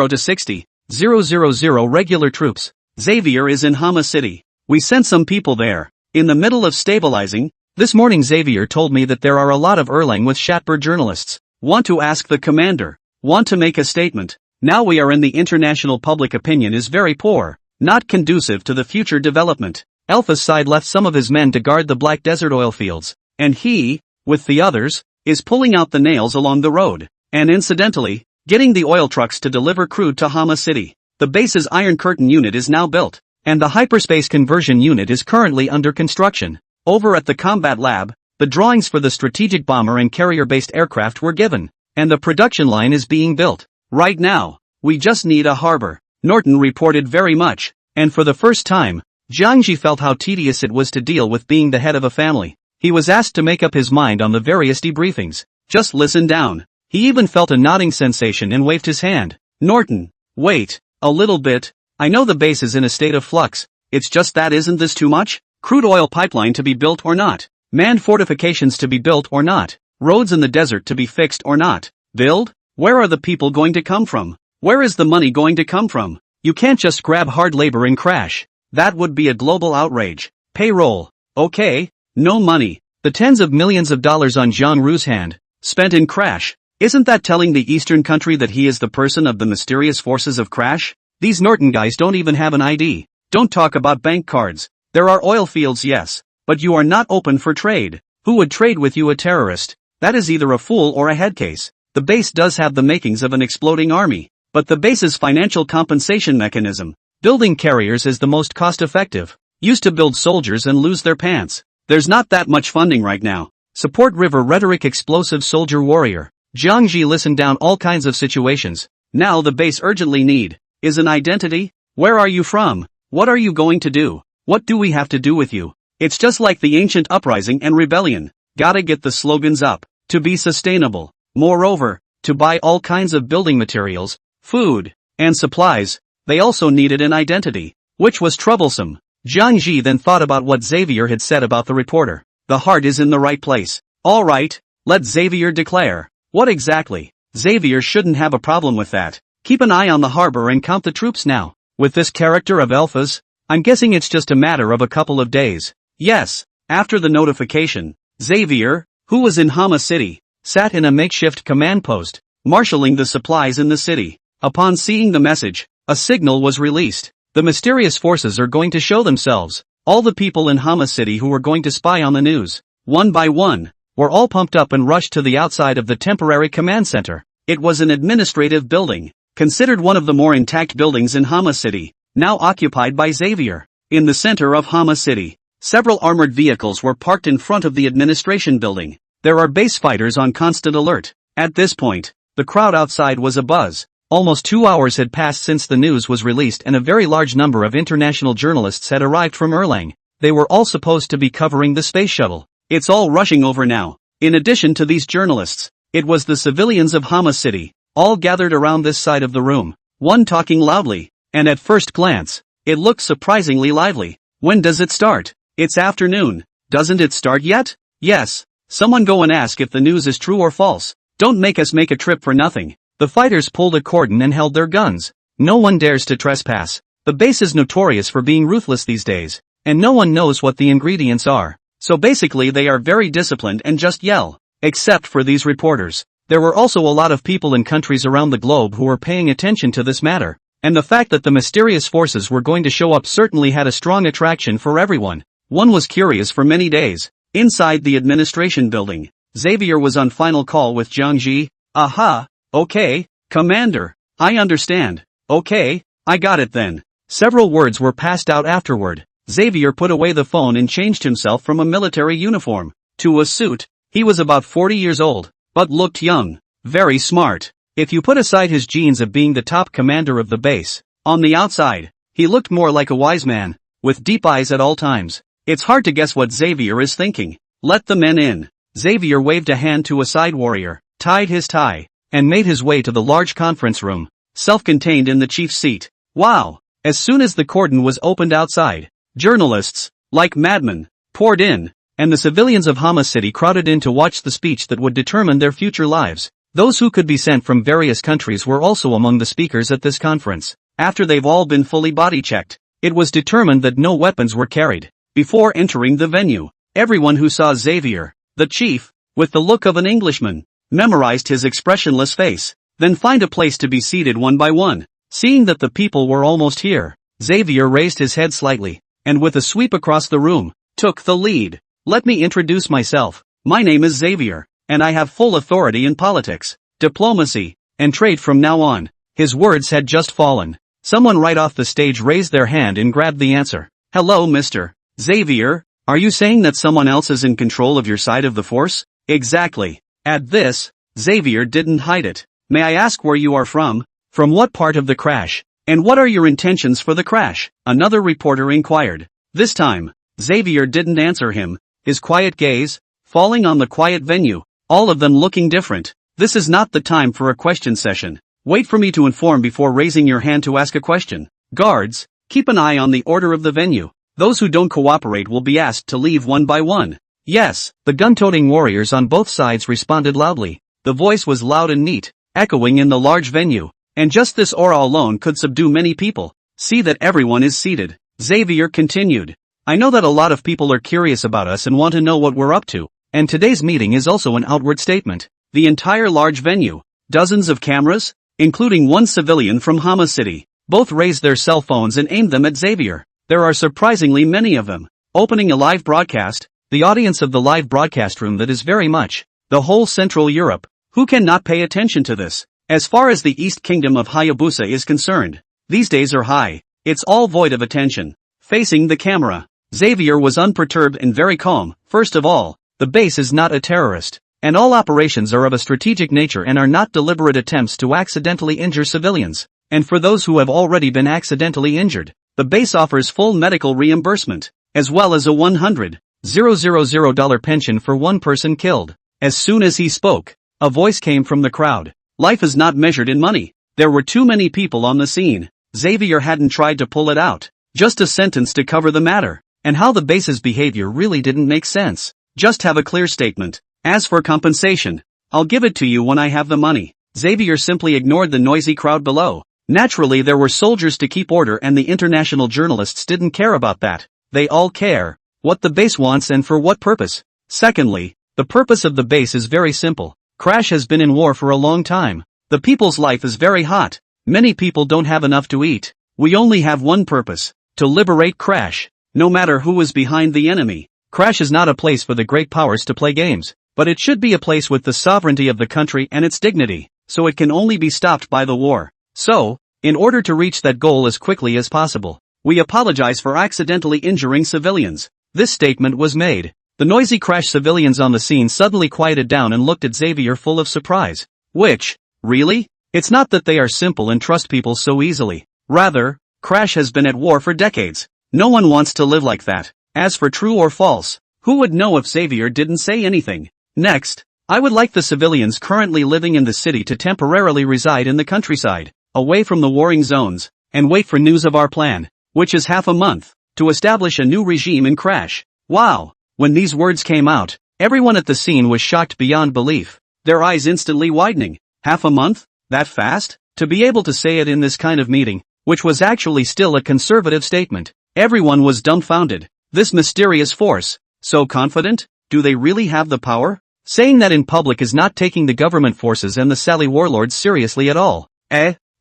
[SPEAKER 1] to 60,000 regular troops. Xavier is in Hama City. We sent some people there. In the middle of stabilizing, this morning Xavier told me that there are a lot of Erlang with Shatbird journalists. Want to ask the commander. Want to make a statement. Now we are in the international public opinion is very poor, not conducive to the future development. Alpha's side left some of his men to guard the Black Desert oil fields, and he, with the others, is pulling out the nails along the road, and incidentally, getting the oil trucks to deliver crude to Hama City. The base's Iron Curtain unit is now built, and the hyperspace conversion unit is currently under construction. Over at the combat lab, the drawings for the strategic bomber and carrier-based aircraft were given, and the production line is being built. Right now, we just need a harbor. Norton reported very much, and for the first time, Jiangji felt how tedious it was to deal with being the head of a family. He was asked to make up his mind on the various debriefings. Just listen down. He even felt a nodding sensation and waved his hand. Norton, wait, a little bit. I know the base is in a state of flux. It's just that isn't this too much? Crude oil pipeline to be built or not? Manned fortifications to be built or not? Roads in the desert to be fixed or not? Build? Where are the people going to come from? Where is the money going to come from? You can't just grab hard labor and crash. That would be a global outrage. Payroll. Okay, no money. The tens of millions of dollars on Jiangru's hand, spent in crash. Isn't that telling the Eastern country that he is the person of the mysterious forces of crash? These Norton guys don't even have an ID. Don't talk about bank cards. There are oil fields, yes, but you are not open for trade. Who would trade with you, a terrorist? That is either a fool or a head case. The base does have the makings of an exploding army, but the base's financial compensation mechanism, building carriers, is the most cost-effective. Used to build soldiers and lose their pants. There's not that much funding right now. Support river rhetoric, explosive soldier warrior. Jiangji listened down all kinds of situations. Now the base urgently need is an identity. Where are you from? What are you going to do? What do we have to do with you? It's just like the ancient uprising and rebellion. Gotta get the slogans up. To be sustainable. Moreover, to buy all kinds of building materials, food, and supplies, they also needed an identity, which was troublesome. Jiangji then thought about what Xavier had said about the reporter. The heart is in the right place. Alright, let Xavier declare. What exactly? Xavier shouldn't have a problem with that. Keep an eye on the harbor and count the troops now. With this character of Alpha's, I'm guessing it's just a matter of a couple of days. Yes, after the notification, Xavier, who was in Hama City, sat in a makeshift command post, marshalling the supplies in the city. Upon seeing the message, a signal was released. The mysterious forces are going to show themselves. All the people in Hama City who were going to spy on the news, one by one, were all pumped up and rushed to the outside of the temporary command center. It was an administrative building, considered one of the more intact buildings in Hama City, now occupied by Xavier. In the center of Hama City, several armored vehicles were parked in front of the administration building. There are base fighters on constant alert. At this point, the crowd outside was abuzz. Almost 2 hours had passed since the news was released and a very large number of international journalists had arrived from Erlang. They were all supposed to be covering the space shuttle. It's all rushing over now. In addition to these journalists, it was the civilians of Hama City, all gathered around this side of the room, one talking loudly, and at first glance, it looked surprisingly lively. When does it start? It's afternoon. Doesn't it start yet? Yes. Someone go and ask if the news is true or false. Don't make us make a trip for nothing. The fighters pulled a cordon and held their guns. No one dares to trespass. The base is notorious for being ruthless these days, and no one knows what the ingredients are. So basically they are very disciplined and just yell. Except for these reporters. There were also a lot of people in countries around the globe who were paying attention to this matter, and the fact that the mysterious forces were going to show up certainly had a strong attraction for everyone. One was curious for many days. Inside the administration building, Xavier was on final call with Jiang Ji. Aha, okay, Commander, I understand. Okay, I got it then. Several words were passed out afterward. Xavier put away the phone and changed himself from a military uniform to a suit. He was about 40 years old, but looked young, very smart. If you put aside his genes of being the top commander of the base, on the outside, he looked more like a wise man, with deep eyes at all times. It's hard to guess what Xavier is thinking. Let the men in. Xavier waved a hand to a side warrior, tied his tie, and made his way to the large conference room, self-contained in the chief's seat. Wow! As soon as the cordon was opened outside, journalists, like madmen, poured in, and the civilians of Hama City crowded in to watch the speech that would determine their future lives. Those who could be sent from various countries were also among the speakers at this conference. After they've all been fully body-checked, it was determined that no weapons were carried. Before entering the venue, everyone who saw Xavier, the chief, with the look of an Englishman, memorized his expressionless face, then find a place to be seated one by one. Seeing that the people were almost here, Xavier raised his head slightly, and with a sweep across the room, took the lead. Let me introduce myself. My name is Xavier, and I have full authority in politics, diplomacy, and trade from now on. His words had just fallen. Someone right off the stage raised their hand and grabbed the answer. Hello, Mr. Xavier, are you saying that someone else is in control of your side of the force? Exactly. At this, Xavier didn't hide it. May I ask where you are from? From what part of the crash? And what are your intentions for the crash? Another reporter inquired. This time, Xavier didn't answer him, his quiet gaze, falling on the quiet venue, all of them looking different. This is not the time for a question session. Wait for me to inform before raising your hand to ask a question. Guards, keep an eye on the order of the venue. Those who don't cooperate will be asked to leave one by one. Yes, the gun-toting warriors on both sides responded loudly. The voice was loud and neat, echoing in the large venue. And just this aura alone could subdue many people. See that everyone is seated. Xavier continued. I know that a lot of people are curious about us and want to know what we're up to. And today's meeting is also an outward statement. The entire large venue, dozens of cameras, including one civilian from Hama City, both raised their cell phones and aimed them at Xavier. There are surprisingly many of them. Opening a live broadcast, the audience of the live broadcast room that is very much the whole Central Europe. Who cannot pay attention to this? As far as the East Kingdom of Hayabusa is concerned, these days are high. It's all void of attention. Facing the camera, Xavier was unperturbed and very calm. First of all, the base is not a terrorist, and all operations are of a strategic nature and are not deliberate attempts to accidentally injure civilians. And for those who have already been accidentally injured, the base offers full medical reimbursement, as well as a $100,000 pension for one person killed. As soon as he spoke, a voice came from the crowd. Life is not measured in money. There were too many people on the scene. Xavier hadn't tried to pull it out. Just a sentence to cover the matter. And how the base's behavior really didn't make sense. Just have a clear statement. As for compensation, I'll give it to you when I have the money. Xavier simply ignored the noisy crowd below. Naturally there were soldiers to keep order and the international journalists didn't care about that. They all care what the base wants and for what purpose. Secondly, the purpose of the base is very simple. Crash has been in war for a long time. The people's life is very hot. Many people don't have enough to eat. We only have one purpose, to liberate Crash. No matter who is behind the enemy, Crash is not a place for the great powers to play games, but it should be a place with the sovereignty of the country and its dignity, so it can only be stopped by the war. So, in order to reach that goal as quickly as possible, We apologize for accidentally injuring civilians. This statement was made. The noisy crash civilians on the scene suddenly quieted down and looked at Xavier full of surprise. Which, really? It's not that they are simple and trust people so easily. Rather, Crash has been at war for decades. No one wants to live like that. As for true or false, who would know if Xavier didn't say anything? Next, I would like the civilians currently living in the city to temporarily reside in the countryside, away from the warring zones, and wait for news of our plan, which is half a month, to establish a new regime in Crash. Wow! When these words came out, everyone at the scene was shocked beyond belief, their eyes instantly widening. Half a month? That fast? To be able to say it in this kind of meeting, which was actually still a conservative statement. Everyone was dumbfounded. This mysterious force, so confident? Do they really have the power? Saying that in public is not taking the government forces and the Sally warlords seriously at all.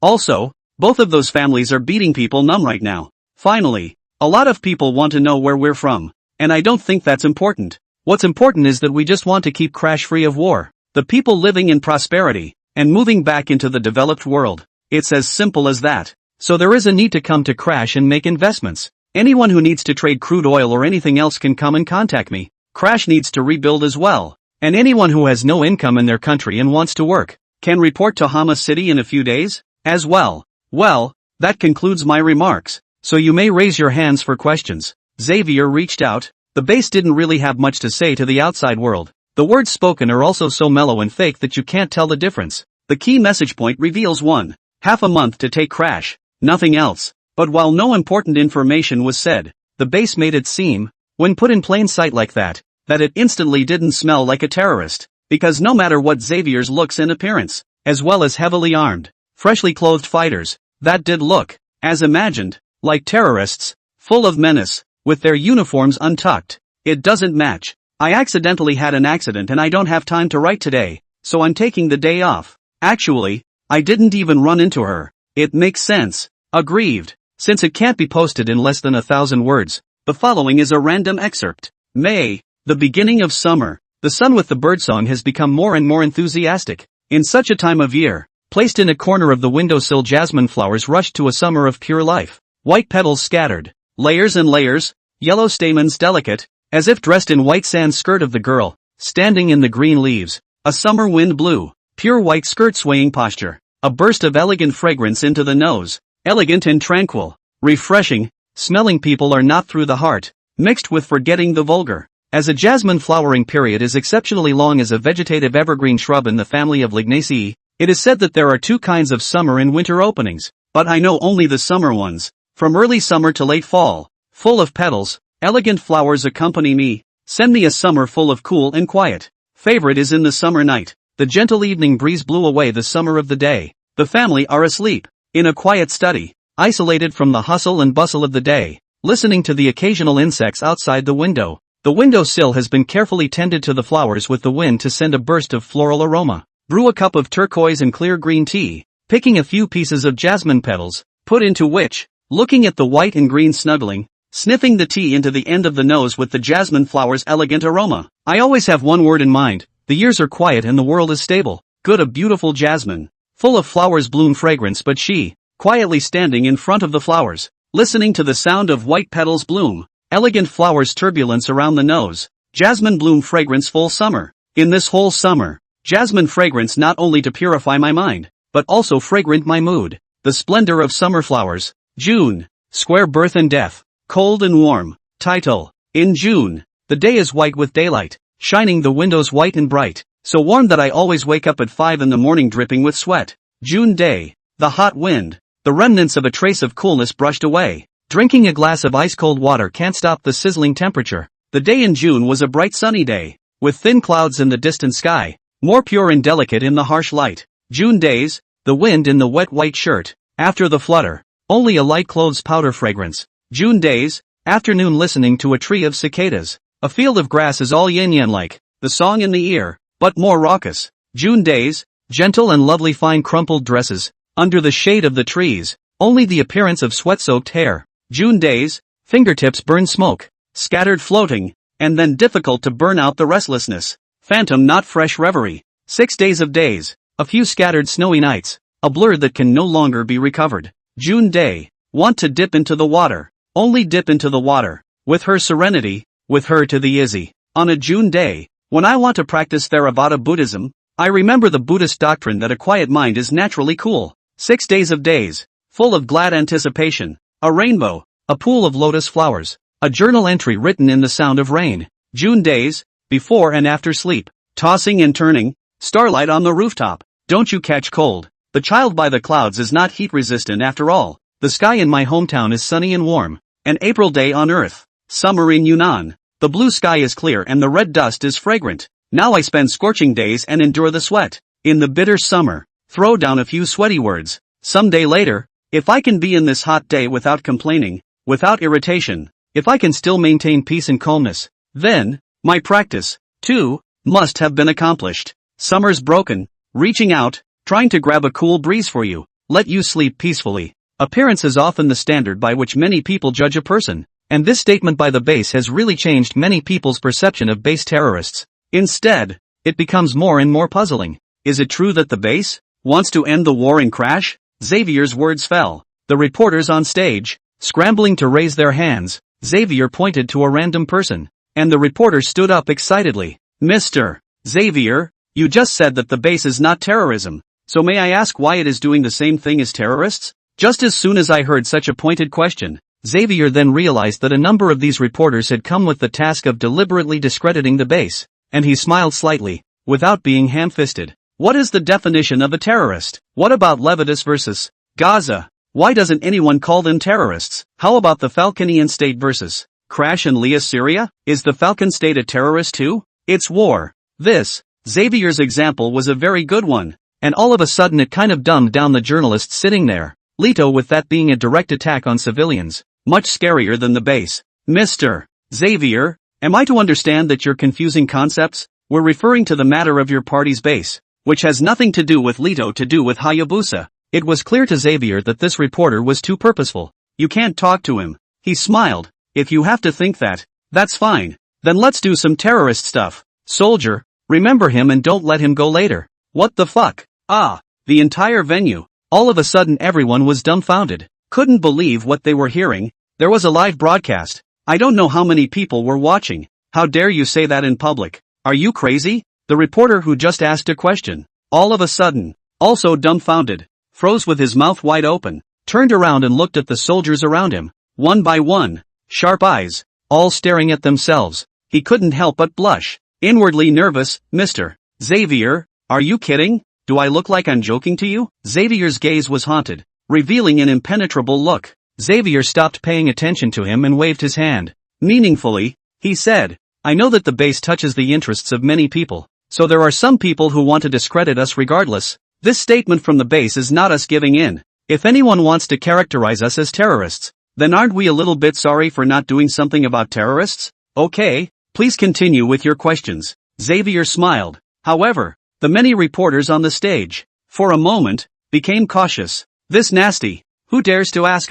[SPEAKER 1] Also, both of those families are beating people numb right now. Finally, a lot of people want to know where we're from, and I don't think that's important. What's important is that we just want to keep Crash free of war, the people living in prosperity, and moving back into the developed world. It's as simple as that. So there is a need to come to Crash and make investments. Anyone who needs to trade crude oil or anything else can come and contact me. Crash needs to rebuild as well. And anyone who has no income in their country and wants to work, can report to Hama City in a few days, as well. Well, that concludes my remarks, so you may raise your hands for questions. Xavier reached out. The base didn't really have much to say to the outside world. The words spoken are also so mellow and fake that you can't tell the difference. The key message point reveals 1. Half a month to take Crash. Nothing else. But while no important information was said, the base made it seem, when put in plain sight like that it instantly didn't smell like a terrorist. Because no matter what Xavier's looks and appearance, as well as heavily armed, freshly clothed fighters, that did look, as imagined, like terrorists, full of menace, with their uniforms untucked. It doesn't match. I accidentally had an accident and I don't have time to write today, so I'm taking the day off. Actually, I didn't even run into her. It makes sense. Aggrieved. Since it can't be posted in less than 1,000 words, the following is a random excerpt. May, the beginning of summer. The sun with the birdsong has become more and more enthusiastic. In such a time of year, placed in a corner of the windowsill, jasmine flowers rushed to a summer of pure life. White petals scattered, layers and layers, yellow stamens delicate, as if dressed in white sand skirt of the girl, standing in the green leaves. A summer wind blew, pure white skirt swaying posture. A burst of elegant fragrance into the nose, elegant and tranquil, refreshing, smelling people are not through the heart, mixed with forgetting the vulgar. As a jasmine flowering period is exceptionally long as a vegetative evergreen shrub in the family of Lignaceae, it is said that there are 2 kinds of summer and winter openings, but I know only the summer ones. From early summer to late fall, full of petals, elegant flowers accompany me, send me a summer full of cool and quiet. Favorite is in the summer night. The gentle evening breeze blew away the summer of the day. The family are asleep, in a quiet study, isolated from the hustle and bustle of the day, listening to the occasional insects outside the window. The windowsill has been carefully tended to the flowers with the wind to send a burst of floral aroma. Brew a cup of turquoise and clear green tea, picking a few pieces of jasmine petals, put into which, looking at the white and green snuggling, sniffing the tea into the end of the nose with the jasmine flower's elegant aroma. I always have one word in mind. The years are quiet and the world is stable. Good, a beautiful jasmine, full of flowers bloom fragrance, but she, quietly standing in front of the flowers, listening to the sound of white petals bloom, elegant flowers turbulence around the nose, jasmine bloom fragrance full summer. In this whole summer, jasmine fragrance not only to purify my mind, but also fragrant my mood. The splendor of summer flowers. June, square birth and death, cold and warm. Title. In June, the day is white with daylight, shining the windows white and bright, so warm that I always wake up at 5 in the morning dripping with sweat. June day, the hot wind, the remnants of a trace of coolness brushed away. Drinking a glass of ice-cold water can't stop the sizzling temperature. The day in June was a bright sunny day, with thin clouds in the distant sky, more pure and delicate in the harsh light. June days, the wind in the wet white shirt, after the flutter, only a light clothes powder fragrance. June days, afternoon listening to a tree of cicadas. A field of grass is all yin-yang-like, the song in the ear, but more raucous. June days, gentle and lovely fine crumpled dresses, under the shade of the trees, only the appearance of sweat-soaked hair. June days, fingertips burn smoke, scattered floating, and then difficult to burn out the restlessness. Phantom not fresh reverie. 6 days of days, a few scattered snowy nights, a blur that can no longer be recovered. June day, want to dip into the water, only dip into the water. With her serenity, with her to the Izzy. On a June day, when I want to practice Theravada Buddhism, I remember the Buddhist doctrine that a quiet mind is naturally cool. 6 days of days, full of glad anticipation, a rainbow, a pool of lotus flowers, a journal entry written in the sound of rain. June days, before and after sleep, tossing and turning, starlight on the rooftop. Don't you catch cold? The child by the clouds is not heat resistant after all. The sky in my hometown is sunny and warm. An April day on Earth. Summer in Yunnan. The blue sky is clear and the red dust is fragrant. Now I spend scorching days and endure the sweat. In the bitter summer, throw down a few sweaty words. Someday later, if I can be in this hot day without complaining, without irritation, if I can still maintain peace and calmness, then, my practice, too, must have been accomplished. Summer's broken, reaching out, trying to grab a cool breeze for you, let you sleep peacefully. Appearance is often the standard by which many people judge a person, and this statement by the base has really changed many people's perception of base terrorists. Instead, it becomes more and more puzzling. Is it true that the base wants to end the war and crash? Xavier's words fell. The reporters on stage, scrambling to raise their hands, Xavier pointed to a random person, and the reporter stood up excitedly. Mr. Xavier, you just said that the base is not terrorism, so may I ask why it is doing the same thing as terrorists? Just as soon as I heard such a pointed question, Xavier then realized that a number of these reporters had come with the task of deliberately discrediting the base, and he smiled slightly, without being ham-fisted. What is the definition of a terrorist? What about Levitas versus Gaza? Why doesn't anyone call them terrorists? How about the Falconian state versus Crash and Leah Syria? Is the Falcon state a terrorist too? It's war. This, Xavier's example was a very good one, and all of a sudden it kind of dumbed down the journalists sitting there. Leto with that being a direct attack on civilians, much scarier than the base. Mr. Xavier, am I to understand that you're confusing concepts? We're referring to the matter of your party's base, which has nothing to do with Leto to do with Hayabusa. It was clear to Xavier that this reporter was too purposeful. You can't talk to him. He smiled. If you have to think that, that's fine. Then let's do some terrorist stuff. Soldier, remember him and don't let him go later. What the fuck? Ah, the entire venue. All of a sudden everyone was dumbfounded. Couldn't believe what they were hearing. There was a live broadcast. I don't know how many people were watching. How dare you say that in public? Are you crazy? The reporter who just asked a question, all of a sudden, also dumbfounded, froze with his mouth wide open, turned around and looked at the soldiers around him, one by one, sharp eyes, all staring at themselves. He couldn't help but blush, inwardly nervous. Mr. Xavier, are you kidding? Do I look like I'm joking to you? Xavier's gaze was haunted, revealing an impenetrable look. Xavier stopped paying attention to him and waved his hand. Meaningfully, he said, I know that the base touches the interests of many people, so there are some people who want to discredit us regardless. This statement from the base is not us giving in. If anyone wants to characterize us as terrorists, then aren't we a little bit sorry for not doing something about terrorists? Okay, please continue with your questions. Xavier smiled. However, the many reporters on the stage, for a moment, became cautious. This nasty. Who dares to ask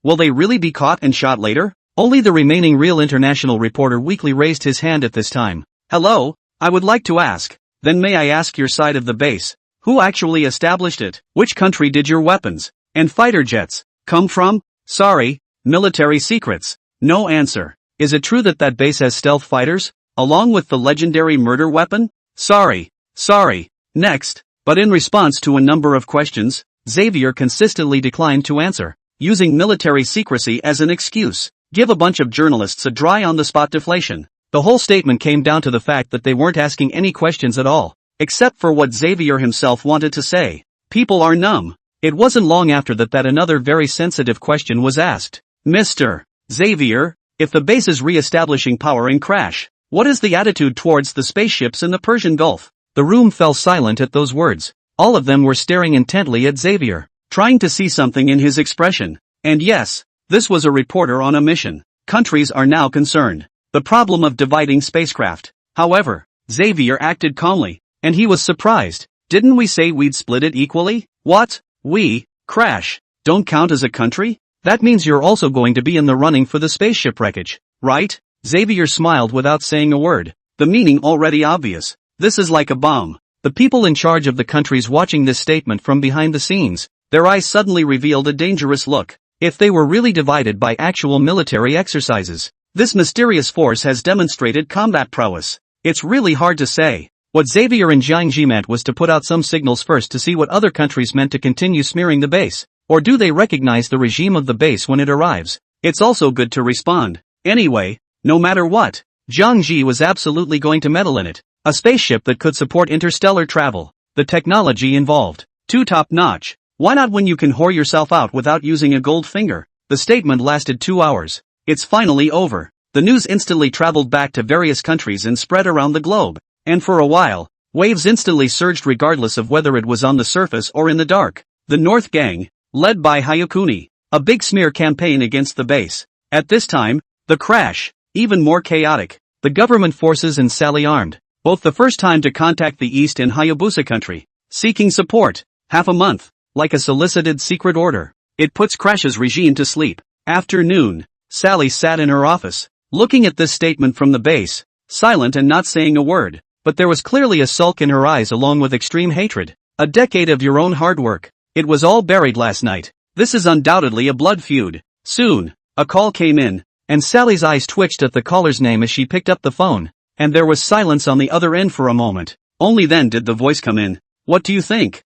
[SPEAKER 1] will they really be caught and shot later? Only the remaining real international reporter weakly raised his hand at this time. Hello, I would like to ask. Then may I ask your side of the base? Who actually established it? Which country did your weapons and fighter jets come from? Sorry, military secrets. No answer. Is it true that that base has stealth fighters, along with the legendary murder weapon? Sorry. Next. But in response to a number of questions, Xavier consistently declined to answer, using military secrecy as an excuse. Give a bunch of journalists a dry on-the-spot deflation. The whole statement came down to the fact that they weren't asking any questions at all, except for what Xavier himself wanted to say. People are numb. It wasn't long after that another very sensitive question was asked. Mr. Xavier, if the base is re-establishing power in Crash, what is the attitude towards the spaceships in the Persian Gulf? The room fell silent at those words. All of them were staring intently at Xavier, trying to see something in his expression. And yes, this was a reporter on a mission. Countries are now concerned. The problem of dividing spacecraft. However, Xavier acted calmly, and he was surprised. Didn't we say we'd split it equally? What? We, Crash, don't count as a country? That means you're also going to be in the running for the spaceship wreckage, right? Xavier smiled without saying a word. The meaning already obvious. This is like a bomb. The people in charge of the countries watching this statement from behind the scenes, their eyes suddenly revealed a dangerous look. if they were really divided by actual military exercises. This mysterious force has demonstrated combat prowess. It's really hard to say. What Xavier and Jiangji meant was to put out some signals first to see what other countries meant to continue smearing the base. Or do they recognize the regime of the base when it arrives? It's also good to respond. Anyway, no matter what, Jiangji was absolutely going to meddle in it. A spaceship that could support interstellar travel. The technology involved. Too top-notch. Why not when you can whore yourself out without using a gold finger? The statement lasted 2 hours. It's finally over. The news instantly traveled back to various countries and spread around the globe. And for a while, waves instantly surged regardless of whether it was on the surface or in the dark. The North Gang, led by Hayakuni, a big smear campaign against the base. At this time, the crash, even more chaotic. The government forces and Sally armed, both the first time to contact the East and Hayabusa country, seeking support, half a month, like a solicited secret order. It puts Crash's regime to sleep. Afternoon, Sally sat in her office, looking at this statement from the base, silent and not saying a word. But there was clearly a sulk in her eyes along with extreme hatred. A decade of your own hard work. It was all buried last night. This is undoubtedly a blood feud. Soon, a call came in, and Sally's eyes twitched at the caller's name as she picked up the phone, and there was silence on the other end for a moment. Only then did the voice come in. What do you think?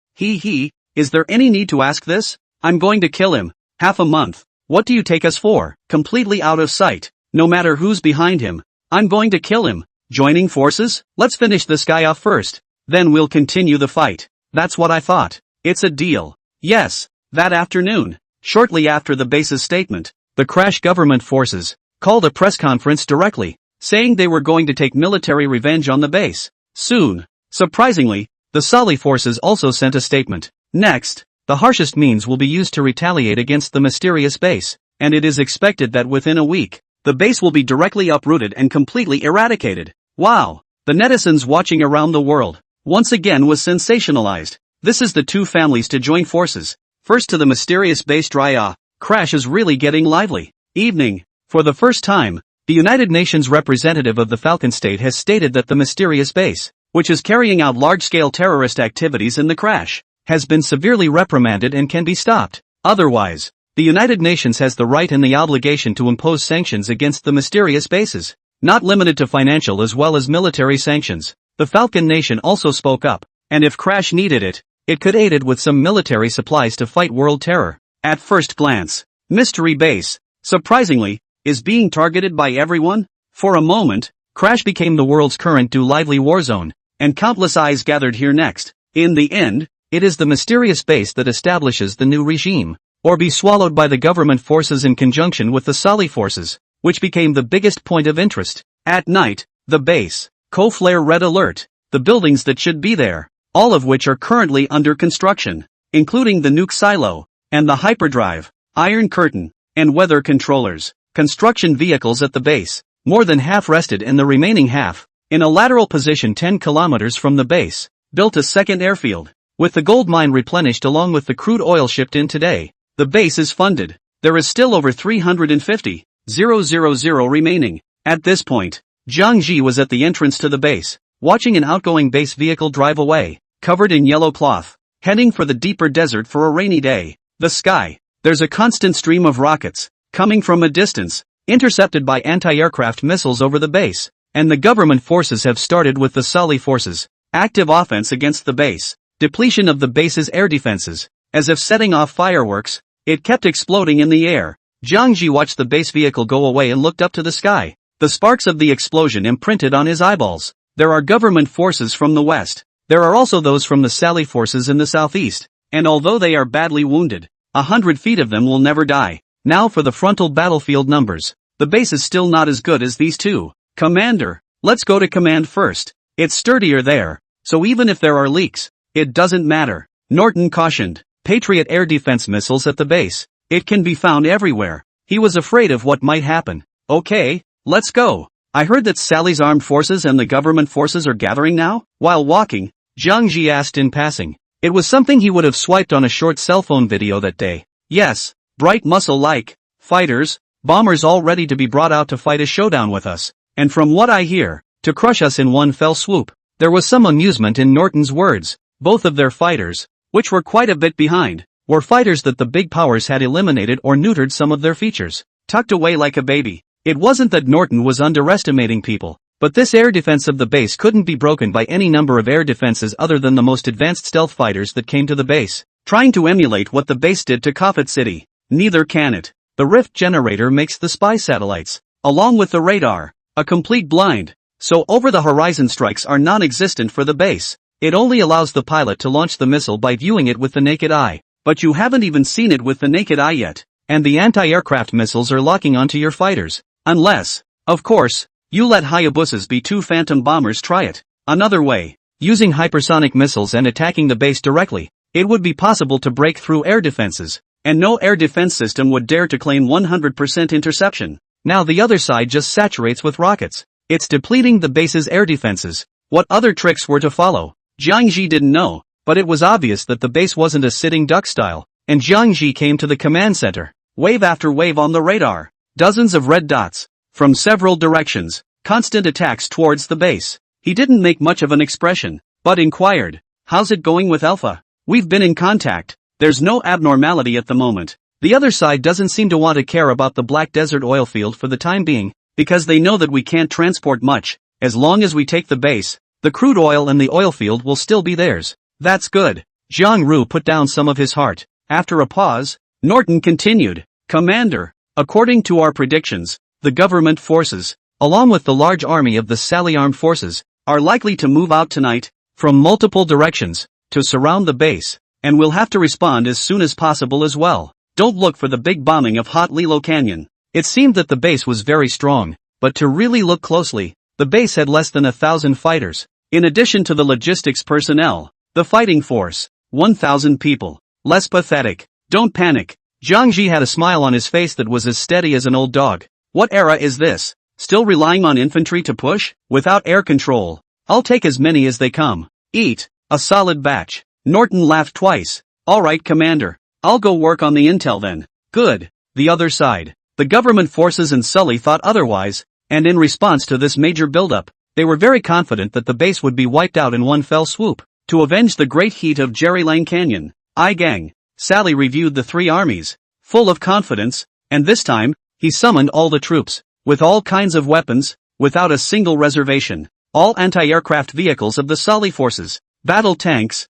[SPEAKER 1] Is there any need to ask this? I'm going to kill him. Half a month. What do you take us for? Completely out of sight. No matter who's behind him. I'm going to kill him. Joining forces? Let's finish this guy off first. Then we'll continue the fight. That's what I thought. It's a deal. Yes. That afternoon, shortly after the base's statement, the Crash government forces called a press conference directly, saying they were going to take military revenge on the base. Soon. Surprisingly, the Sally forces also sent a statement. Next, the harshest means will be used to retaliate against the mysterious base, and it is expected that within a week, the base will be directly uprooted and completely eradicated. Wow! The netizens watching around the world, once again was sensationalized. This is the two families to join forces. First to the mysterious base Drya. Crash is really getting lively. Evening. For the first time, the United Nations representative of the Falcon State has stated that the mysterious base, which is carrying out large-scale terrorist activities in the Crash, has been severely reprimanded and can be stopped. Otherwise, the United Nations has the right and the obligation to impose sanctions against the mysterious bases. Not limited to financial as well as military sanctions. The Falcon Nation also spoke up, and if Crash needed it, it could aid it with some military supplies to fight world terror. At first glance, Mystery Base, surprisingly, is being targeted by everyone. For a moment, Crash became the world's current lively war zone, and countless eyes gathered here next. In the end, it is the mysterious base that establishes the new regime, or be swallowed by the government forces in conjunction with the Sally forces, which became the biggest point of interest. At night, the base, co-flare red alert, the buildings that should be there, all of which are currently under construction, including the nuke silo, and the hyperdrive, iron curtain, and weather controllers, construction vehicles at the base, more than half rested and the remaining half, in a lateral position 10 kilometers from the base, built a second airfield, with the gold mine replenished along with the crude oil shipped in today. The base is funded. There is still over 350,000 remaining. At this point, Zhang Ji was at the entrance to the base, watching an outgoing base vehicle drive away, covered in yellow cloth, heading for the deeper desert for a rainy day. The sky. There's a constant stream of rockets, coming from a distance, intercepted by anti-aircraft missiles over the base, and the government forces have started with the Sally forces. Active offense against the base. Depletion of the base's air defenses. As if setting off fireworks, it kept exploding in the air. Zhang Ji watched the base vehicle go away and looked up to the sky. The sparks of the explosion imprinted on his eyeballs. There are government forces from the west. There are also those from the Sally forces in the southeast. And although they are badly wounded, 100 feet of them will never die. Now for the frontal battlefield numbers. The base is still not as good as these two. Commander, let's go to command first. It's sturdier there, so even if there are leaks, it doesn't matter. Norton cautioned. Patriot air defense missiles at the base. It can be found everywhere. He was afraid of what might happen. Okay, let's go. I heard that Sally's armed forces and the government forces are gathering now? While walking, Zhang Ji asked in passing. It was something he would have swiped on a short cell phone video that day. Yes, bright muscle-like, fighters, bombers all ready to be brought out to fight a showdown with us. And from what I hear, to crush us in one fell swoop. There was some amusement in Norton's words. Both of their fighters, which were quite a bit behind, were fighters that the big powers had eliminated or neutered some of their features, tucked away like a baby. It wasn't that Norton was underestimating people, but this air defense of the base couldn't be broken by any number of air defenses other than the most advanced stealth fighters that came to the base, trying to emulate what the base did to Coffet City. Neither can it. The rift generator makes the spy satellites, along with the radar, a complete blind, so over-the-horizon strikes are non-existent for the base. It only allows the pilot to launch the missile by viewing it with the naked eye, but you haven't even seen it with the naked eye yet, and the anti-aircraft missiles are locking onto your fighters. Unless, of course, you let Hayabusas B-2 Phantom bombers try it. Another way, using hypersonic missiles and attacking the base directly, it would be possible to break through air defenses, and no air defense system would dare to claim 100% interception. Now the other side just saturates with rockets. It's depleting the base's air defenses. What other tricks were to follow? Jiang Ji didn't know, but it was obvious that the base wasn't a sitting duck style, and Jiang Ji came to the command center. Wave after wave on the radar. Dozens of red dots. From several directions. Constant attacks towards the base. He didn't make much of an expression, but inquired, "How's it going with Alpha? We've been in contact. There's no abnormality at the moment." The other side doesn't seem to want to care about the Black Desert oil field for the time being, because they know that we can't transport much. As long as we take the base, the crude oil and the oil field will still be theirs. That's good. Zhang Ru put down some of his heart. After a pause, Norton continued, "Commander, according to our predictions, the government forces, along with the large army of the Sally Armed Forces, are likely to move out tonight, from multiple directions, to surround the base, and we'll have to respond as soon as possible as well. Don't look for the big bombing of Hot Lilo Canyon." It seemed that the base was very strong, but to really look closely, the base had less than 1,000 fighters. In addition to the logistics personnel, the fighting force, 1,000 people. Less pathetic. Don't panic. Zhang Ji had a smile on his face that was as steady as an old dog. What era is this? Still relying on infantry to push? Without air control? I'll take as many as they come. Eat. A solid batch. Norton laughed twice. Alright, Commander. I'll go work on the intel then. Good. The other side. The government forces and Sully thought otherwise, and in response to this major buildup, they were very confident that the base would be wiped out in one fell swoop. To avenge the great heat of Jerry Lang Canyon, Gang. Sally reviewed the three armies, full of confidence, and this time, he summoned all the troops, with all kinds of weapons, without a single reservation, all anti-aircraft vehicles of the Sully forces, battle tanks,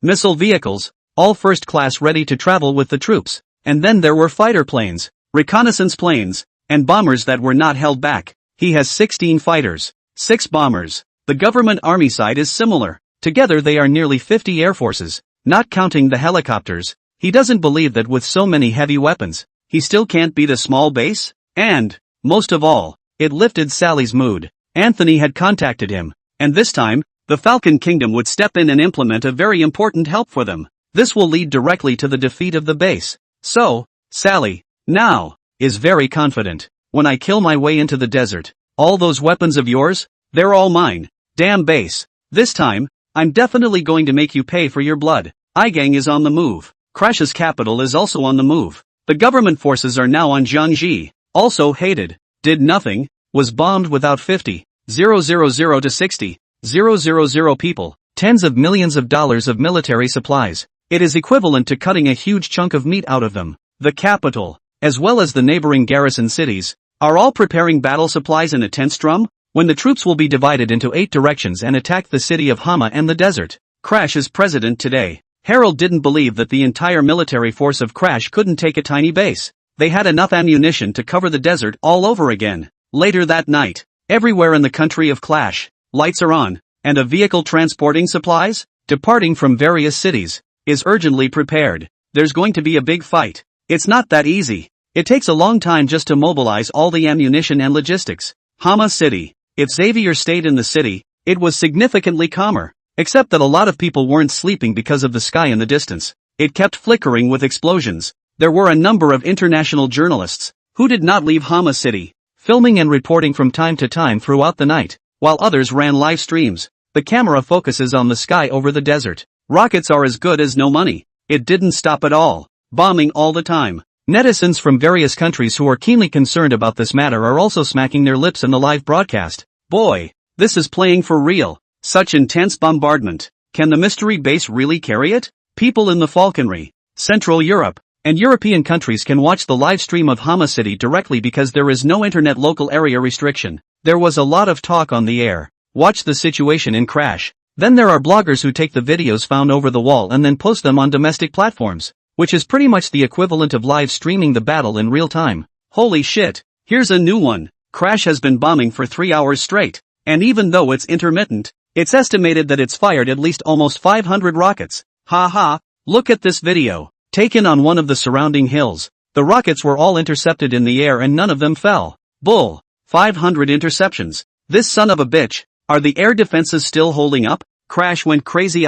[SPEAKER 1] missile vehicles, all first class ready to travel with the troops, and then there were fighter planes, reconnaissance planes, and bombers that were not held back. He has 16 fighters, 6 bombers. The government army side is similar. Together they are nearly 50 air forces, not counting the helicopters. He doesn't believe that with so many heavy weapons, he still can't beat a small base? And, most of all, it lifted Sally's mood. Anthony had contacted him, and this time, the Falcon Kingdom would step in and implement a very important help for them. This will lead directly to the defeat of the base. So, Sally, now, is very confident. When I kill my way into the desert, all those weapons of yours, they're all mine. Damn base. This time, I'm definitely going to make you pay for your blood. Gang is on the move. Crash's capital is also on the move. The government forces are now on Jiangji, also hated, did nothing, was bombed without 50,000 to 60,000 people, tens of millions of dollars of military supplies. It is equivalent to cutting a huge chunk of meat out of them. The capital, as well as the neighboring garrison cities, are all preparing battle supplies in a tense drum, when the troops will be divided into 8 directions and attack the city of Hama and the desert. Crash is president today. Harold didn't believe that the entire military force of Crash couldn't take a tiny base. They had enough ammunition to cover the desert all over again. Later that night, everywhere in the country of Clash, lights are on, and a vehicle transporting supplies, departing from various cities, is urgently prepared. There's going to be a big fight. It's not that easy. It takes a long time just to mobilize all the ammunition and logistics. Hama City. If Xavier stayed in the city, it was significantly calmer, except that a lot of people weren't sleeping because of the sky in the distance. It kept flickering with explosions. There were a number of international journalists, who did not leave Hama City, filming and reporting from time to time throughout the night, while others ran live streams. The camera focuses on the sky over the desert. Rockets are as good as no money. It didn't stop at all. Bombing all the time. Netizens from various countries who are keenly concerned about this matter are also smacking their lips in the live broadcast. Boy, this is playing for real. Such intense bombardment. Can the mystery base really carry it? People in the falconry, Central Europe, and European countries can watch the live stream of Hama City directly because there is no internet local area restriction. There was a lot of talk on the air. Watch the situation in Crash. Then there are bloggers who take the videos found over the wall and then post them on domestic platforms, which is pretty much the equivalent of live streaming the battle in real time. Holy shit, here's a new one. Crash has been bombing for 3 hours straight, and even though it's intermittent, it's estimated that it's fired at least almost 500 rockets. Haha, look at this video, taken on one of the surrounding hills. The rockets were all intercepted in the air and none of them fell. Bull. 500 interceptions. This son of a bitch. Are the air defenses still holding up? Crash went crazy.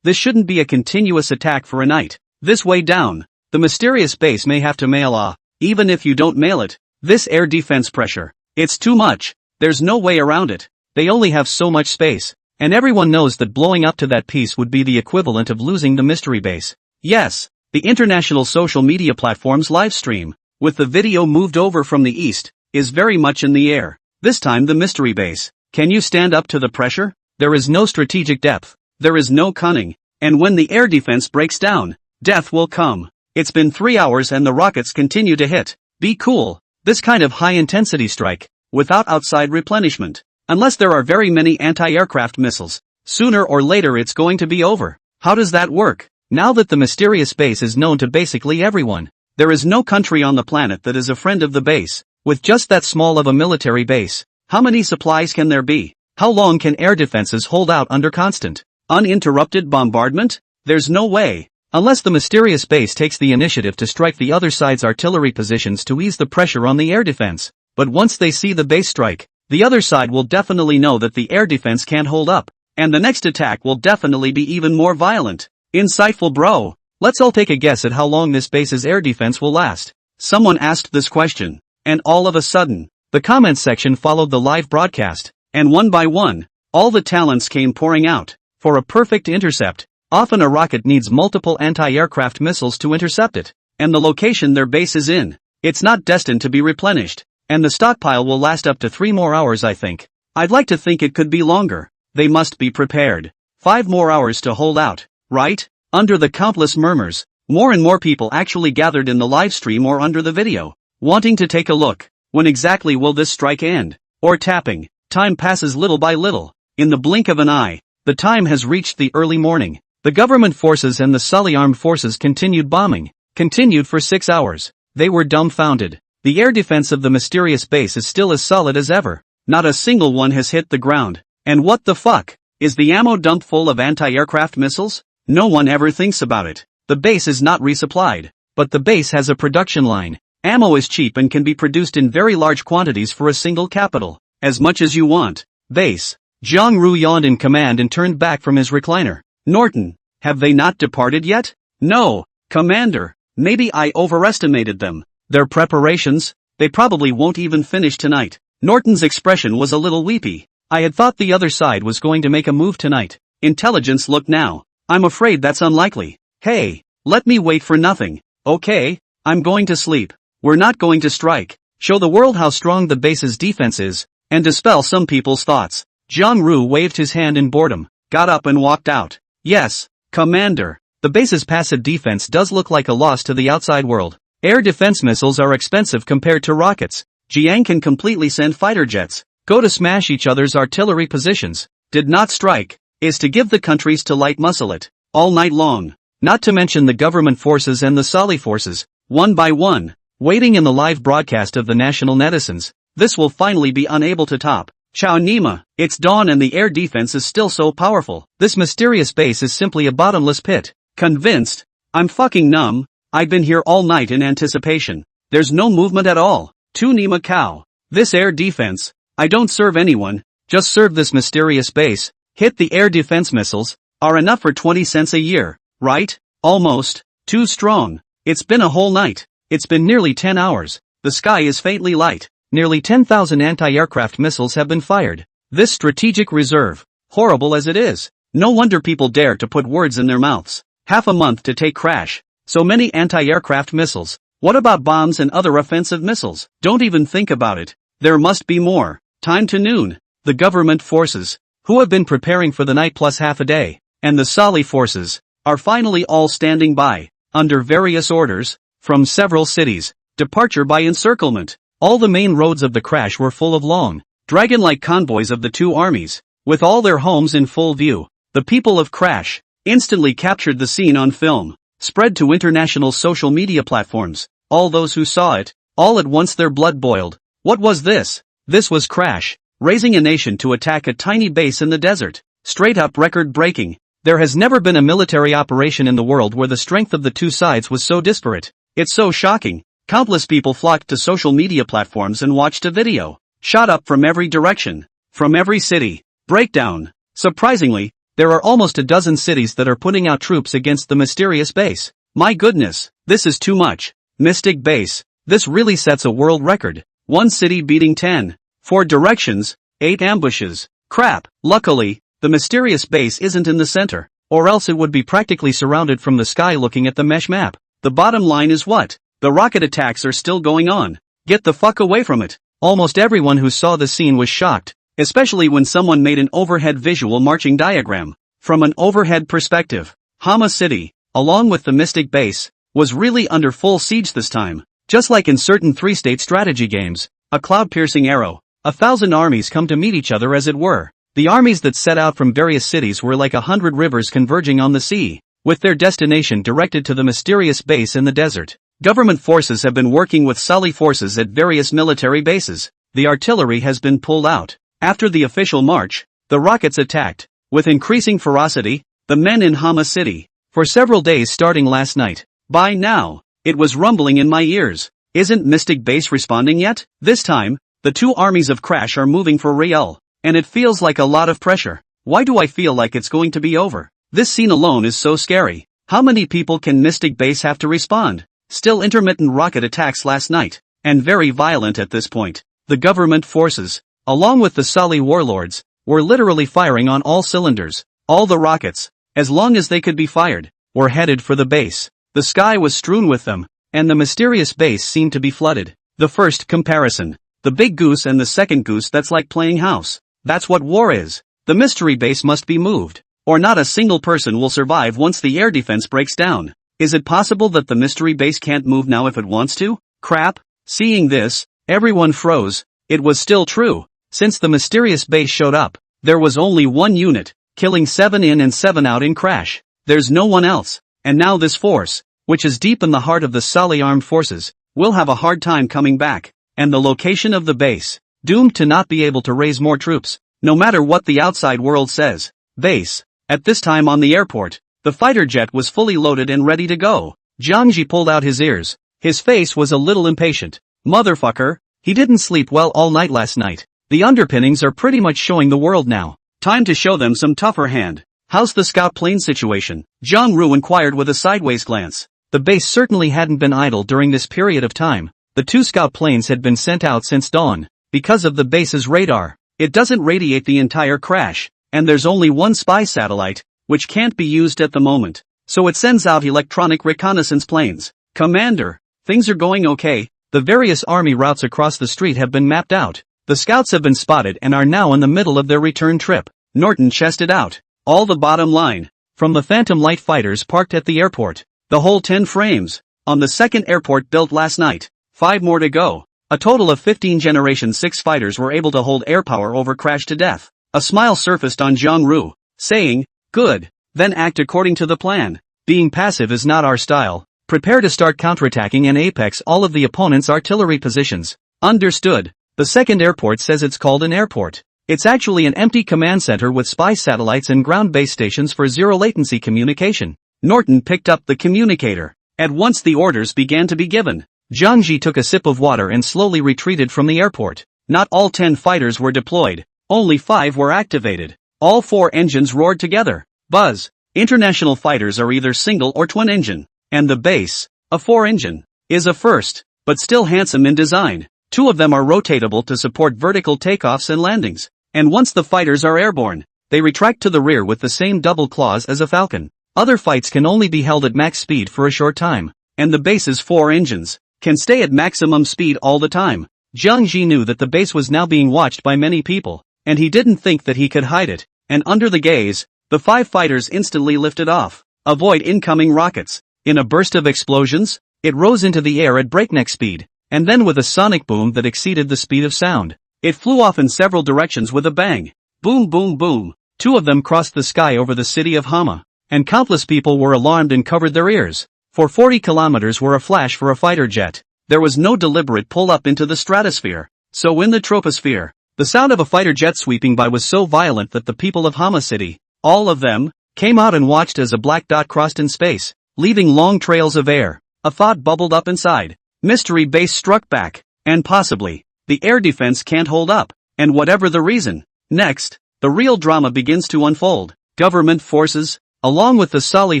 [SPEAKER 1] This shouldn't be a continuous attack for a night. This way down. The mysterious base may have to mail even if you don't mail it. This air defense pressure. It's too much. There's no way around it. They only have so much space. And everyone knows that blowing up to that piece would be the equivalent of losing the mystery base. Yes, the international social media platform's live stream, with the video moved over from the east, is very much in the air. This time the mystery base. Can you stand up to the pressure? There is no strategic depth. There is no cunning. And when the air defense breaks down, death will come. It's been 3 hours and the rockets continue to hit. Be cool. This kind of high-intensity strike, without outside replenishment. Unless there are very many anti-aircraft missiles, sooner or later it's going to be over. How does that work? Now that the mysterious base is known to basically everyone, there is no country on the planet that is a friend of the base. With just that small of a military base, how many supplies can there be? How long can air defenses hold out under constant, uninterrupted bombardment? There's no way. Unless the mysterious base takes the initiative to strike the other side's artillery positions to ease the pressure on the air defense. But once they see the base strike, the other side will definitely know that the air defense can't hold up, and the next attack will definitely be even more violent. Insightful bro. Let's all take a guess at how long this base's air defense will last. Someone asked this question, and all of a sudden, the comments section followed the live broadcast, and one by one, all the talents came pouring out. For a perfect intercept, often a rocket needs multiple anti-aircraft missiles to intercept it, and the location their base is in, it's not destined to be replenished, and the stockpile will last up to 3 more hours I think. I'd like to think it could be longer. They must be prepared. 5 more hours to hold out, right? Under the countless murmurs, more and more people actually gathered in the live stream or under the video, wanting to take a look. When exactly will this strike end? Or tapping? Time passes little by little. In the blink of an eye, the time has reached the early morning. The government forces and the Sully armed forces continued bombing. Continued for 6 hours. They were dumbfounded. The air defense of the mysterious base is still as solid as ever. Not a single one has hit the ground. And what the fuck? Is the ammo dump full of anti-aircraft missiles? No one ever thinks about it. The base is not resupplied. But the base has a production line. Ammo is cheap and can be produced in very large quantities for a single capital. As much as you want. Base. Jiang Ru yawned in command and turned back from his recliner. Norton, have they not departed yet? No, Commander. Maybe I overestimated them. Their preparations? They probably won't even finish tonight. Norton's expression was a little weepy. I had thought the other side was going to make a move tonight. Intelligence look now. I'm afraid that's unlikely. Hey, let me wait for nothing. Okay, I'm going to sleep. We're not going to strike. Show the world how strong the base's defense is, and dispel some people's thoughts. Jiang Ru waved his hand in boredom, got up and walked out. Yes, Commander. The base's passive defense does look like a loss to the outside world. Air defense missiles are expensive compared to rockets. Jiang can completely send fighter jets, go to smash each other's artillery positions. Did not strike, is to give the countries to light muscle it, all night long. Not to mention the government forces and the Sali forces, one by one, waiting in the live broadcast of the national netizens. This will finally be unable to top. Chao Nima, it's dawn and the air defense is still so powerful. This mysterious base is simply a bottomless pit. Convinced? I'm fucking numb. I've been here all night in anticipation. There's no movement at all. Tu Nima Cow. This air defense. I don't serve anyone, just serve this mysterious base. Hit the air defense missiles, are enough for 20 cents a year, right? Almost. Too strong. It's been a whole night. It's been nearly 10 hours. The sky is faintly light. Nearly 10,000 anti-aircraft missiles have been fired. This strategic reserve, horrible as it is, no wonder people dare to put words in their mouths. Half a month to take Crash. So many anti-aircraft missiles. What about bombs and other offensive missiles? Don't even think about it. There must be more. Time to noon. The government forces, who have been preparing for the night plus half a day, and the Sali forces, are finally all standing by. under various orders, from several cities. Departure by encirclement. All the main roads of the crash were full of long, dragon-like convoys of the two armies, with all their homes in full view. The people of Crash instantly captured the scene on film, spread to international social media platforms. All those who saw it, all at once their blood boiled. What was this? This was Crash, raising a nation to attack a tiny base in the desert. Straight up record-breaking. There has never been a military operation in the world where the strength of the two sides was so disparate. It's so shocking. Countless people flocked to social media platforms and watched a video. Shot up from every direction. From every city. Breakdown. Surprisingly, there are almost a dozen cities that are putting out troops against the mysterious base. My goodness, this is too much. Mystic Base. This really sets a world record. One city beating 10. 4 directions, 8 ambushes. Crap. Luckily, the mysterious base isn't in the center, or else it would be practically surrounded from the sky looking at the mesh map. The bottom line is what? The rocket attacks are still going on. Get the fuck away from it. Almost everyone who saw the scene was shocked, especially when someone made an overhead visual marching diagram. From an overhead perspective, Hama City, along with the Mystic Base, was really under full siege this time. Just like in certain three-state strategy games, a cloud-piercing arrow, 1,000 armies come to meet each other as it were. The armies that set out from various cities were like 100 rivers converging on the sea, with their destination directed to the mysterious base in the desert. Government forces have been working with Sali forces at various military bases. The artillery has been pulled out. After the official march, the rockets attacked, with increasing ferocity, the men in Hama City, for several days starting last night. By now, it was rumbling in my ears. Isn't Mystic Base responding yet? This time, the two armies of Crash are moving for real. And it feels like a lot of pressure. Why do I feel like it's going to be over? This scene alone is so scary. How many people can Mystic Base have to respond? Still intermittent rocket attacks last night, and very violent at this point. The government forces, along with the Sali warlords, were literally firing on all cylinders. All the rockets, as long as they could be fired, were headed for the base. The sky was strewn with them, and the mysterious base seemed to be flooded. The first comparison. The big goose and the second goose, that's like playing house. That's what war is. The mystery base must be moved, or not a single person will survive once the air defense breaks down. Is it possible that the mystery base can't move now if it wants to? Crap. Seeing this, everyone froze. It was still true. Since the mysterious base showed up, there was only one unit, killing 7 in and 7 out in Crash. There's no one else. And now this force, which is deep in the heart of the Sali armed forces, will have a hard time coming back. And the location of the base, doomed to not be able to raise more troops, no matter what the outside world says. Base. At this time on the airport, the fighter jet was fully loaded and ready to go. Jiangji pulled out his ears. His face was a little impatient. Motherfucker, he didn't sleep well all night last night. The underpinnings are pretty much showing the world now. Time to show them some tougher hand. How's the scout plane situation? Zhang Ru inquired with a sideways glance. The base certainly hadn't been idle during this period of time. The 2 scout planes had been sent out since dawn. Because of the base's radar, it doesn't radiate the entire Crash, and there's only one spy satellite, which can't be used at the moment. So it sends out electronic reconnaissance planes. Commander, things are going okay. The various army routes across the street have been mapped out. The scouts have been spotted and are now in the middle of their return trip. Norton chested out. All the bottom line. From the Phantom Light fighters parked at the airport. The whole 10 frames. On the second airport built last night. 5 more to go. A total of 15 Generation 6 fighters were able to hold air power over Crash to death. A smile surfaced on Zhang Ru, saying, good, then act according to the plan. Being passive is not our style. Prepare to start counterattacking and apex all of the opponent's artillery positions. Understood. The second airport says it's called an airport. It's actually an empty command center with spy satellites and ground base stations for zero latency communication. Norton picked up the communicator. At once the orders began to be given. Jiangji took a sip of water and slowly retreated from the airport. Not all 10 fighters were deployed. Only 5 were activated. All 4 engines roared together. Buzz. International fighters are either single or twin engine. And the base, a 4-engine, is a first, but still handsome in design. 2 of them are rotatable to support vertical takeoffs and landings. And once the fighters are airborne, they retract to the rear with the same double claws as a Falcon. Other fights can only be held at max speed for a short time. And the base's 4 engines can stay at maximum speed all the time. Jiang Ji knew that the base was now being watched by many people, and he didn't think that he could hide it. And under the gaze, the 5 fighters instantly lifted off. Avoid incoming rockets. In a burst of explosions, it rose into the air at breakneck speed, and then with a sonic boom that exceeded the speed of sound, it flew off in several directions with a bang. Boom boom boom. Two of them crossed the sky over the city of Hama, and countless people were alarmed and covered their ears. For 40 kilometers were a flash for a fighter jet. There was no deliberate pull-up into the stratosphere. So in the troposphere, the sound of a fighter jet sweeping by was so violent that the people of Hama City, all of them, came out and watched as a black dot crossed in space, leaving long trails of air. A thought bubbled up inside. Mystery base struck back, and possibly, the air defense can't hold up, and whatever the reason. Next, the real drama begins to unfold. Government forces, along with the Sali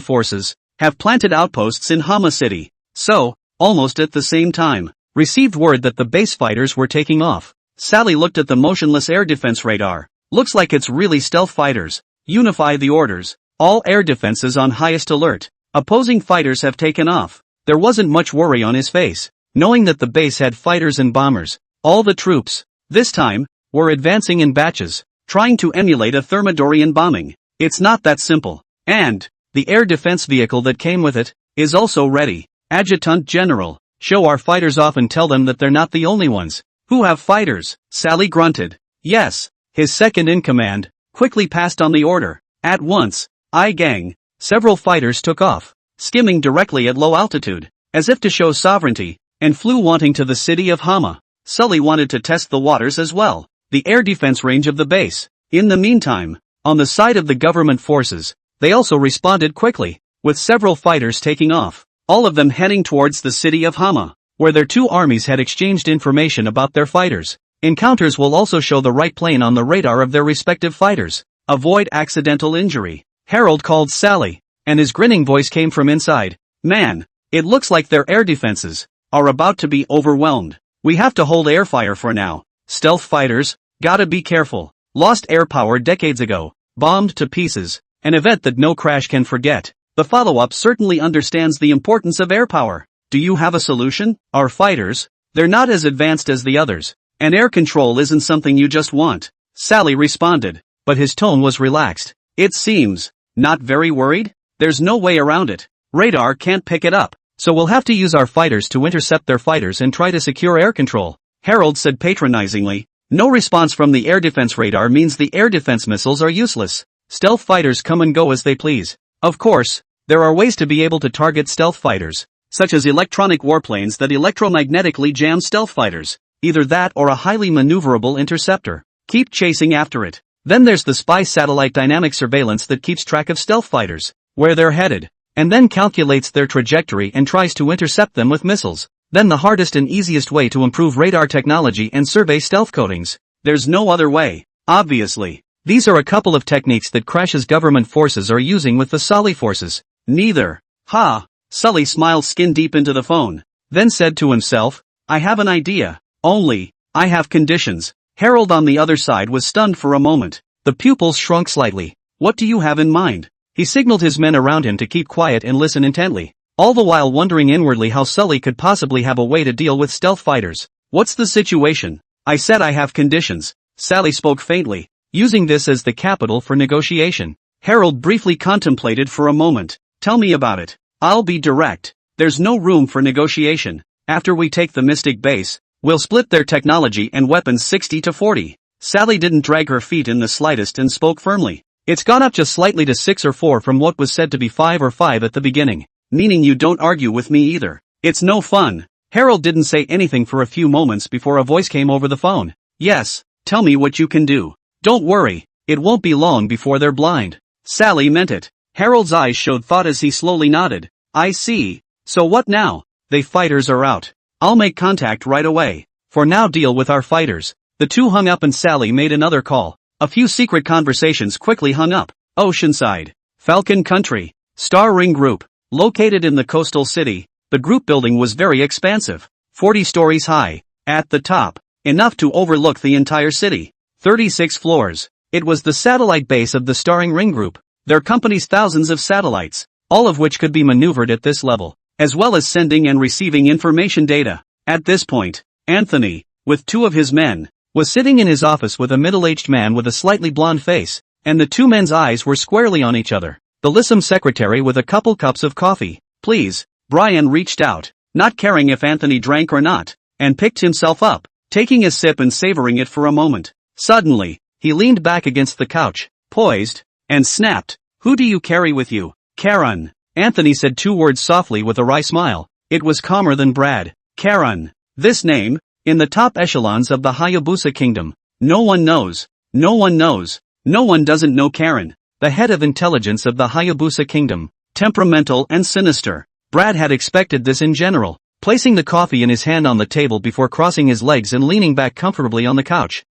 [SPEAKER 1] forces, have planted outposts in Hama City. So, almost at the same time, received word that the base fighters were taking off. Sally looked at the motionless air defense radar. Looks like it's really stealth fighters. Unify the orders. All air defenses on highest alert. Opposing fighters have taken off. There wasn't much worry on his face, knowing that the base had fighters and bombers. All the troops, this time, were advancing in batches, trying to emulate a Thermidorian bombing. It's not that simple. And, the air defense vehicle that came with it, is also ready. Adjutant General, show our fighters off and tell them that they're not the only ones who have fighters. Sally grunted. Yes. His second-in-command quickly passed on the order. At once, gang, several fighters took off, skimming directly at low altitude, as if to show sovereignty, and flew wanting to the city of Hama. Sully wanted to test the waters as well, the air defense range of the base. In the meantime, on the side of the government forces, they also responded quickly, with several fighters taking off, all of them heading towards the city of Hama, where their two armies had exchanged information about their fighters. Encounters will also show the right plane on the radar of their respective fighters. Avoid accidental injury. Harold called Sally, and his grinning voice came from inside. Man, it looks like their air defenses are about to be overwhelmed. We have to hold air fire for now. Stealth fighters, gotta be careful. Lost air power decades ago, bombed to pieces, an event that no crash can forget. The follow-up certainly understands the importance of air power. Do you have a solution? Our fighters, they're not as advanced as the others, and air control isn't something you just want. Sally responded, but his tone was relaxed. It seems, not very worried? There's no way around it. Radar can't pick it up, so we'll have to use our fighters to intercept their fighters and try to secure air control. Harold said patronizingly. No response from the air defense radar means the air defense missiles are useless. Stealth fighters come and go as they please. Of course, there are ways to be able to target stealth fighters, such as electronic warplanes that electromagnetically jam stealth fighters. Either that or a highly maneuverable interceptor. Keep chasing after it. Then there's the spy satellite dynamic surveillance that keeps track of stealth fighters, where they're headed, and then calculates their trajectory and tries to intercept them with missiles. Then the hardest and easiest way to improve radar technology and survey stealth coatings. There's no other way, obviously. These are a couple of techniques that Crash's government forces are using with the Sully forces. Neither. Ha! Sully smiled skin deep into the phone, then said to himself, I have an idea. Only, I have conditions. Harold on the other side was stunned for a moment. The pupils shrunk slightly. What do you have in mind? He signaled his men around him to keep quiet and listen intently, all the while wondering inwardly how Sully could possibly have a way to deal with stealth fighters. What's the situation? I said I have conditions. Sally spoke faintly, using this as the capital for negotiation. Harold briefly contemplated for a moment. Tell me about it. I'll be direct. There's no room for negotiation. After we take the Mystic base, we'll split their technology and weapons 60-40. Sally didn't drag her feet in the slightest and spoke firmly. It's gone up just slightly to 6 or 4 from what was said to be 5 or 5 at the beginning. Meaning you don't argue with me either. It's no fun. Harold didn't say anything for a few moments before a voice came over the phone. Yes, tell me what you can do. Don't worry, it won't be long before they're blind. Sally meant it. Harold's eyes showed thought as he slowly nodded. I see. So what now? They fighters are out. I'll make contact right away. For now deal with our fighters. The two hung up and Sally made another call. A few secret conversations quickly hung up. Oceanside. Falcon Country. Star Ring Group. Located in the coastal city, the group building was very expansive. 40 stories high. At the top, enough to overlook the entire city. 36 floors. It was the satellite base of the Starring Ring Group. Their company's thousands of satellites, all of which could be maneuvered at this level, as well as sending and receiving information data. At this point, Anthony, with 2 of his men, was sitting in his office with a middle-aged man with a slightly blonde face, and the 2 men's eyes were squarely on each other. The lissom secretary with a couple cups of coffee. Please. Brian reached out, not caring if Anthony drank or not, and picked himself up, taking a sip and savoring it for a moment. Suddenly, he leaned back against the couch, poised, and snapped, "Who do you carry with you?" "Karen." Anthony said 2 words softly with a wry smile. It was calmer than Brad. Karen. This name, in the top echelons of the Hayabusa kingdom. No one knows. No one knows. No one doesn't know Karen, the head of intelligence of the Hayabusa kingdom. Temperamental and sinister. Brad had expected this in general, placing the coffee in his hand on the table before crossing his legs and leaning back comfortably on the couch.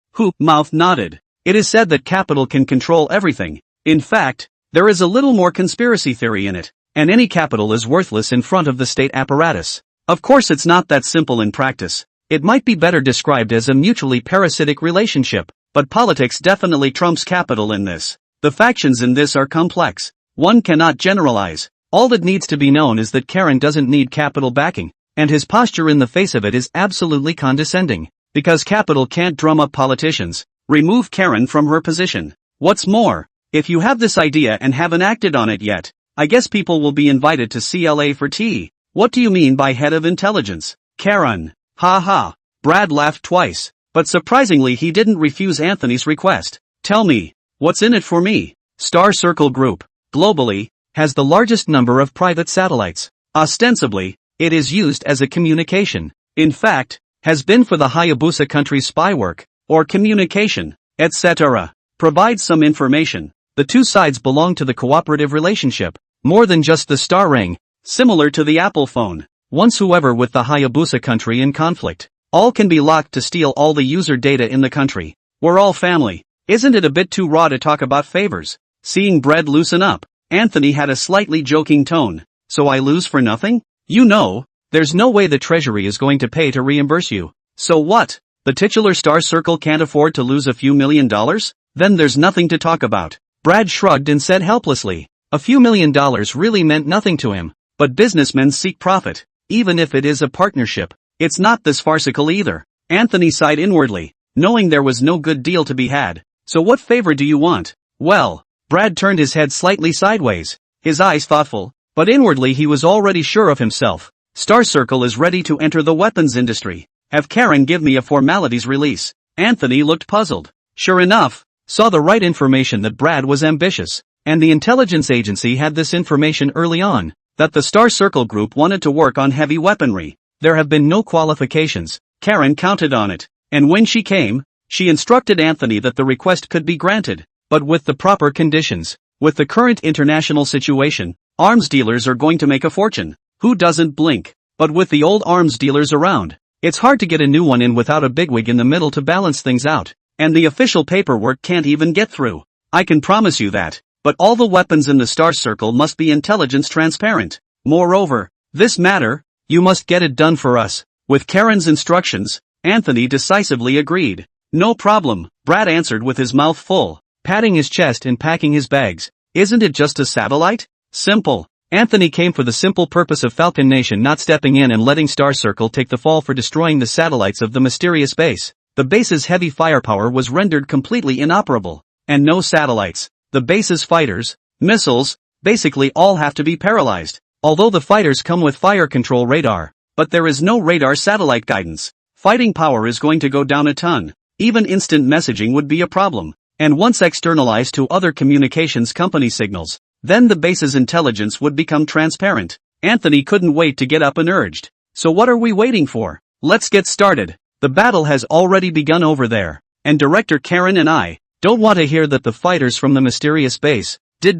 [SPEAKER 1] Mouth nodded. It is said that capital can control everything. In fact, there is a little more conspiracy theory in it, and any capital is worthless in front of the state apparatus. Of course it's not that simple in practice. It might be better described as a mutually parasitic relationship, but politics definitely trumps capital in this. The factions in this are complex. One cannot generalize. All that needs to be known is that Karen doesn't need capital backing, and his posture in the face of it is absolutely condescending. Because capital can't drum up politicians, remove Karen from her position. What's more, if you have this idea and haven't acted on it yet, I guess people will be invited to CLA for tea. What do you mean by head of intelligence? Karen. Ha ha. Brad laughed twice, but surprisingly he didn't refuse Anthony's request. Tell me, what's in it for me? Star Circle Group, globally, has the largest number of private satellites. Ostensibly, it is used as a communication. In fact, has been for the Hayabusa country's spy work, or communication, etc. Provides some information. The two sides belong to the cooperative relationship, more than just the star ring, similar to the Apple phone. Once whoever with the Hayabusa country in conflict, all can be locked to steal all the user data in the country. We're all family. Isn't it a bit too raw to talk about favors? Seeing Brad loosen up, Anthony had a slightly joking tone. So I lose for nothing? You know, there's no way the treasury is going to pay to reimburse you. So what? The titular Star Circle can't afford to lose a few $1,000,000? Then there's nothing to talk about. Brad shrugged and said helplessly. A few $1,000,000 really meant nothing to him. But businessmen seek profit, even if it is a partnership. It's not this farcical either. Anthony sighed inwardly, knowing there was no good deal to be had. So what favor do you want? Well, Brad turned his head slightly sideways, his eyes thoughtful, but inwardly he was already sure of himself. Star Circle is ready to enter the weapons industry. Have Karen give me a formalities release. Anthony looked puzzled. Sure enough, saw the right information that Brad was ambitious, and the intelligence agency had this information early on, that the Star Circle group wanted to work on heavy weaponry. There have been no qualifications. Karen counted on it, and when she came, she instructed Anthony that the request could be granted, but with the proper conditions. With the current international situation, arms dealers are going to make a fortune. Who doesn't blink? But with the old arms dealers around, it's hard to get a new one in without a bigwig in the middle to balance things out, and the official paperwork can't even get through. I can promise you that, but all the weapons in the Star Circle must be intelligence transparent. Moreover, this matter, you must get it done for us. With Karen's instructions, Anthony decisively agreed. No problem, Brad answered with his mouth full, patting his chest and packing his bags. Isn't it just a satellite? Simple. Anthony came for the simple purpose of Falcon Nation not stepping in and letting Star Circle take the fall for destroying the satellites of the mysterious base. The base's heavy firepower was rendered completely inoperable. And no satellites. The base's fighters, missiles, basically all have to be paralyzed. Although the fighters come with fire control radar, but there is no radar satellite guidance. Fighting power is going to go down a ton. Even instant messaging would be a problem. And once externalized to other communications company signals, then the base's intelligence would become transparent. Anthony couldn't wait to get up and urged. So what are we waiting for? Let's get started. The battle has already begun over there. And Director Karen and I don't want to hear that the fighters from the mysterious base did.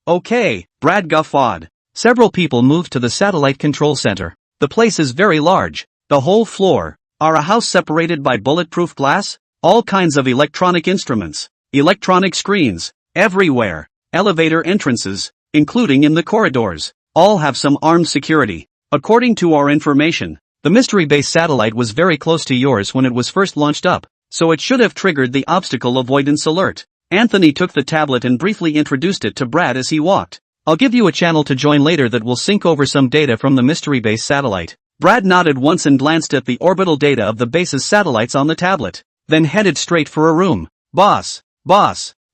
[SPEAKER 1] Okay, Brad guffawed. Several people moved to the satellite control center. The place is very large. The whole floor are a house separated by bulletproof glass. All kinds of electronic instruments, electronic screens, everywhere, elevator entrances, including in the corridors, all have some armed security. According to our information, the mystery base satellite was very close to yours when it was first launched up, so it should have triggered the obstacle avoidance alert. Anthony took the tablet and briefly introduced it to Brad as he walked. I'll give you a channel to join later that will sync over some data from the mystery base satellite. Brad nodded once and glanced at the orbital data of the base's satellites on the tablet. Then headed straight for a room. Boss,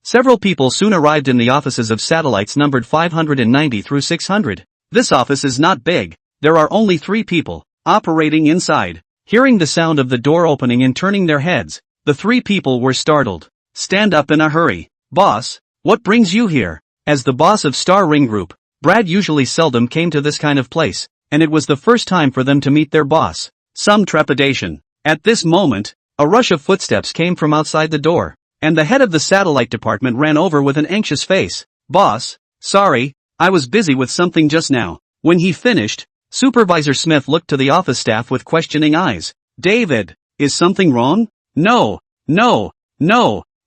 [SPEAKER 1] Several people soon arrived in the offices of satellites numbered 590 through 600. This office is not big. There are only 3 people operating inside. Hearing the sound of the door opening and turning their heads, the 3 people were startled. Stand up in a hurry. Boss, what brings you here? As the boss of Star Ring Group, Brad usually seldom came to this kind of place, and it was the first time for them to meet their boss. Some trepidation. At this moment, a rush of footsteps came from outside the door, and the head of the satellite department ran over with an anxious face. Boss, sorry, I was busy with something just now. When he finished, Supervisor Smith looked to the office staff with questioning eyes. David, is something wrong? No,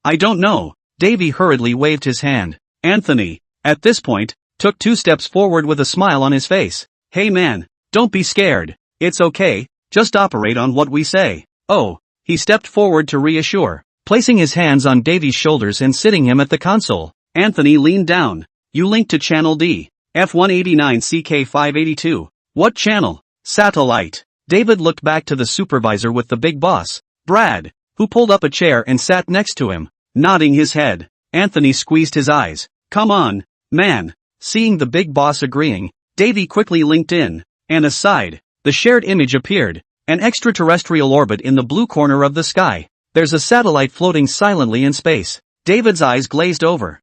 [SPEAKER 1] I don't know. Davy hurriedly waved his hand. Anthony, at this point, took 2 steps forward with a smile on his face. Hey man, don't be scared. It's okay, just operate on what we say. Oh, he stepped forward to reassure, placing his hands on Davy's shoulders and sitting him at the console. Anthony leaned down. You linked to channel D, F189 CK582. What channel? Satellite. David looked back to the supervisor with the big boss, Brad, who pulled up a chair and sat next to him, nodding his head. Anthony squeezed his eyes. Come on, man. Seeing the big boss agreeing, Davy quickly linked in, and aside, the shared image appeared, an extraterrestrial orbit in the blue corner of the sky. There's a satellite floating silently in space. David's eyes glazed over.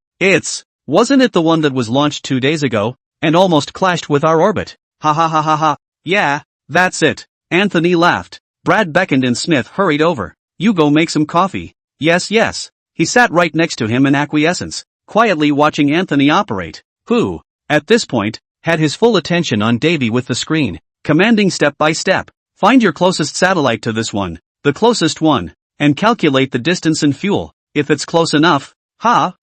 [SPEAKER 1] Wasn't it the one that was launched 2 days ago, and almost clashed with our orbit? Ha ha ha ha ha. Yeah, that's it. Anthony laughed. Brad beckoned and Smith hurried over. You go make some coffee. Yes. He sat right next to him in acquiescence, quietly watching Anthony operate, who, at this point, had his full attention on Davy with the screen, commanding step by step. Find your closest satellite to this one, the closest one, and calculate the distance and fuel, if it's close enough.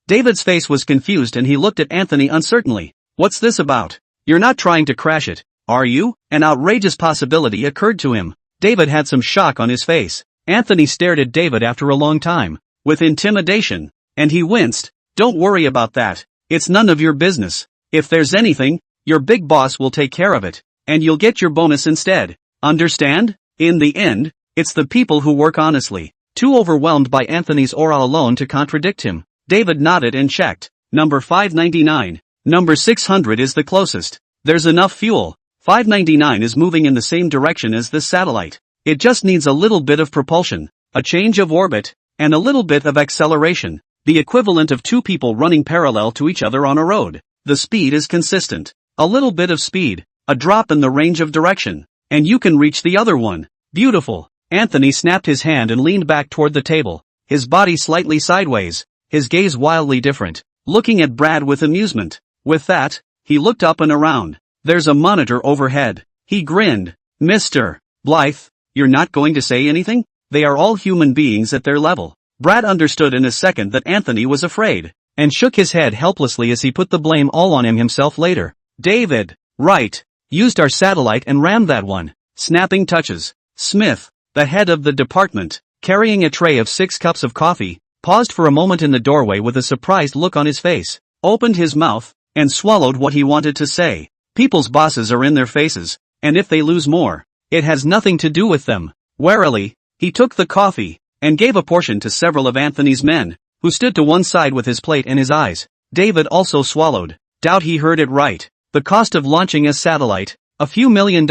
[SPEAKER 1] David's face was confused and he looked at Anthony uncertainly. What's this about? You're not trying to crash it, are you? An outrageous possibility occurred to him. David had some shock on his face. Anthony stared at David after a long time, with intimidation, and he winced. Don't worry about that. It's none of your business. If there's anything, your big boss will take care of it, and you'll get your bonus instead. Understand? In the end, it's the people who work honestly. Too overwhelmed by Anthony's aura alone to contradict him, David nodded and checked. Number 599. Number 600 is the closest. There's enough fuel. 599 is moving in the same direction as this satellite. It just needs a little bit of propulsion, a change of orbit, and a little bit of acceleration. The equivalent of 2 people running parallel to each other on a road. The speed is consistent. A little bit of speed, a drop in the range of direction, and you can reach the other one. Beautiful. Anthony snapped his hand and leaned back toward the table, his body slightly sideways, his gaze wildly different, looking at Brad with amusement. With that, he looked up and around. There's a monitor overhead. He grinned. Mr. Blythe, you're not going to say anything? They are all human beings at their level. Brad understood in a second that Anthony was afraid, and shook his head helplessly as he put the blame all on himself later. David, right, used our satellite and rammed that one. Snapping touches. Smith, the head of the department, carrying a tray of 6 cups of coffee, paused for a moment in the doorway with a surprised look on his face, opened his mouth, and swallowed what he wanted to say. People's bosses are in their faces, and if they lose more, it has nothing to do with them. Warily, he took the coffee, and gave a portion to several of Anthony's men, who stood to one side with his plate in his eyes. David also swallowed. Doubt he heard it right. The cost of launching a satellite, a few $1 million.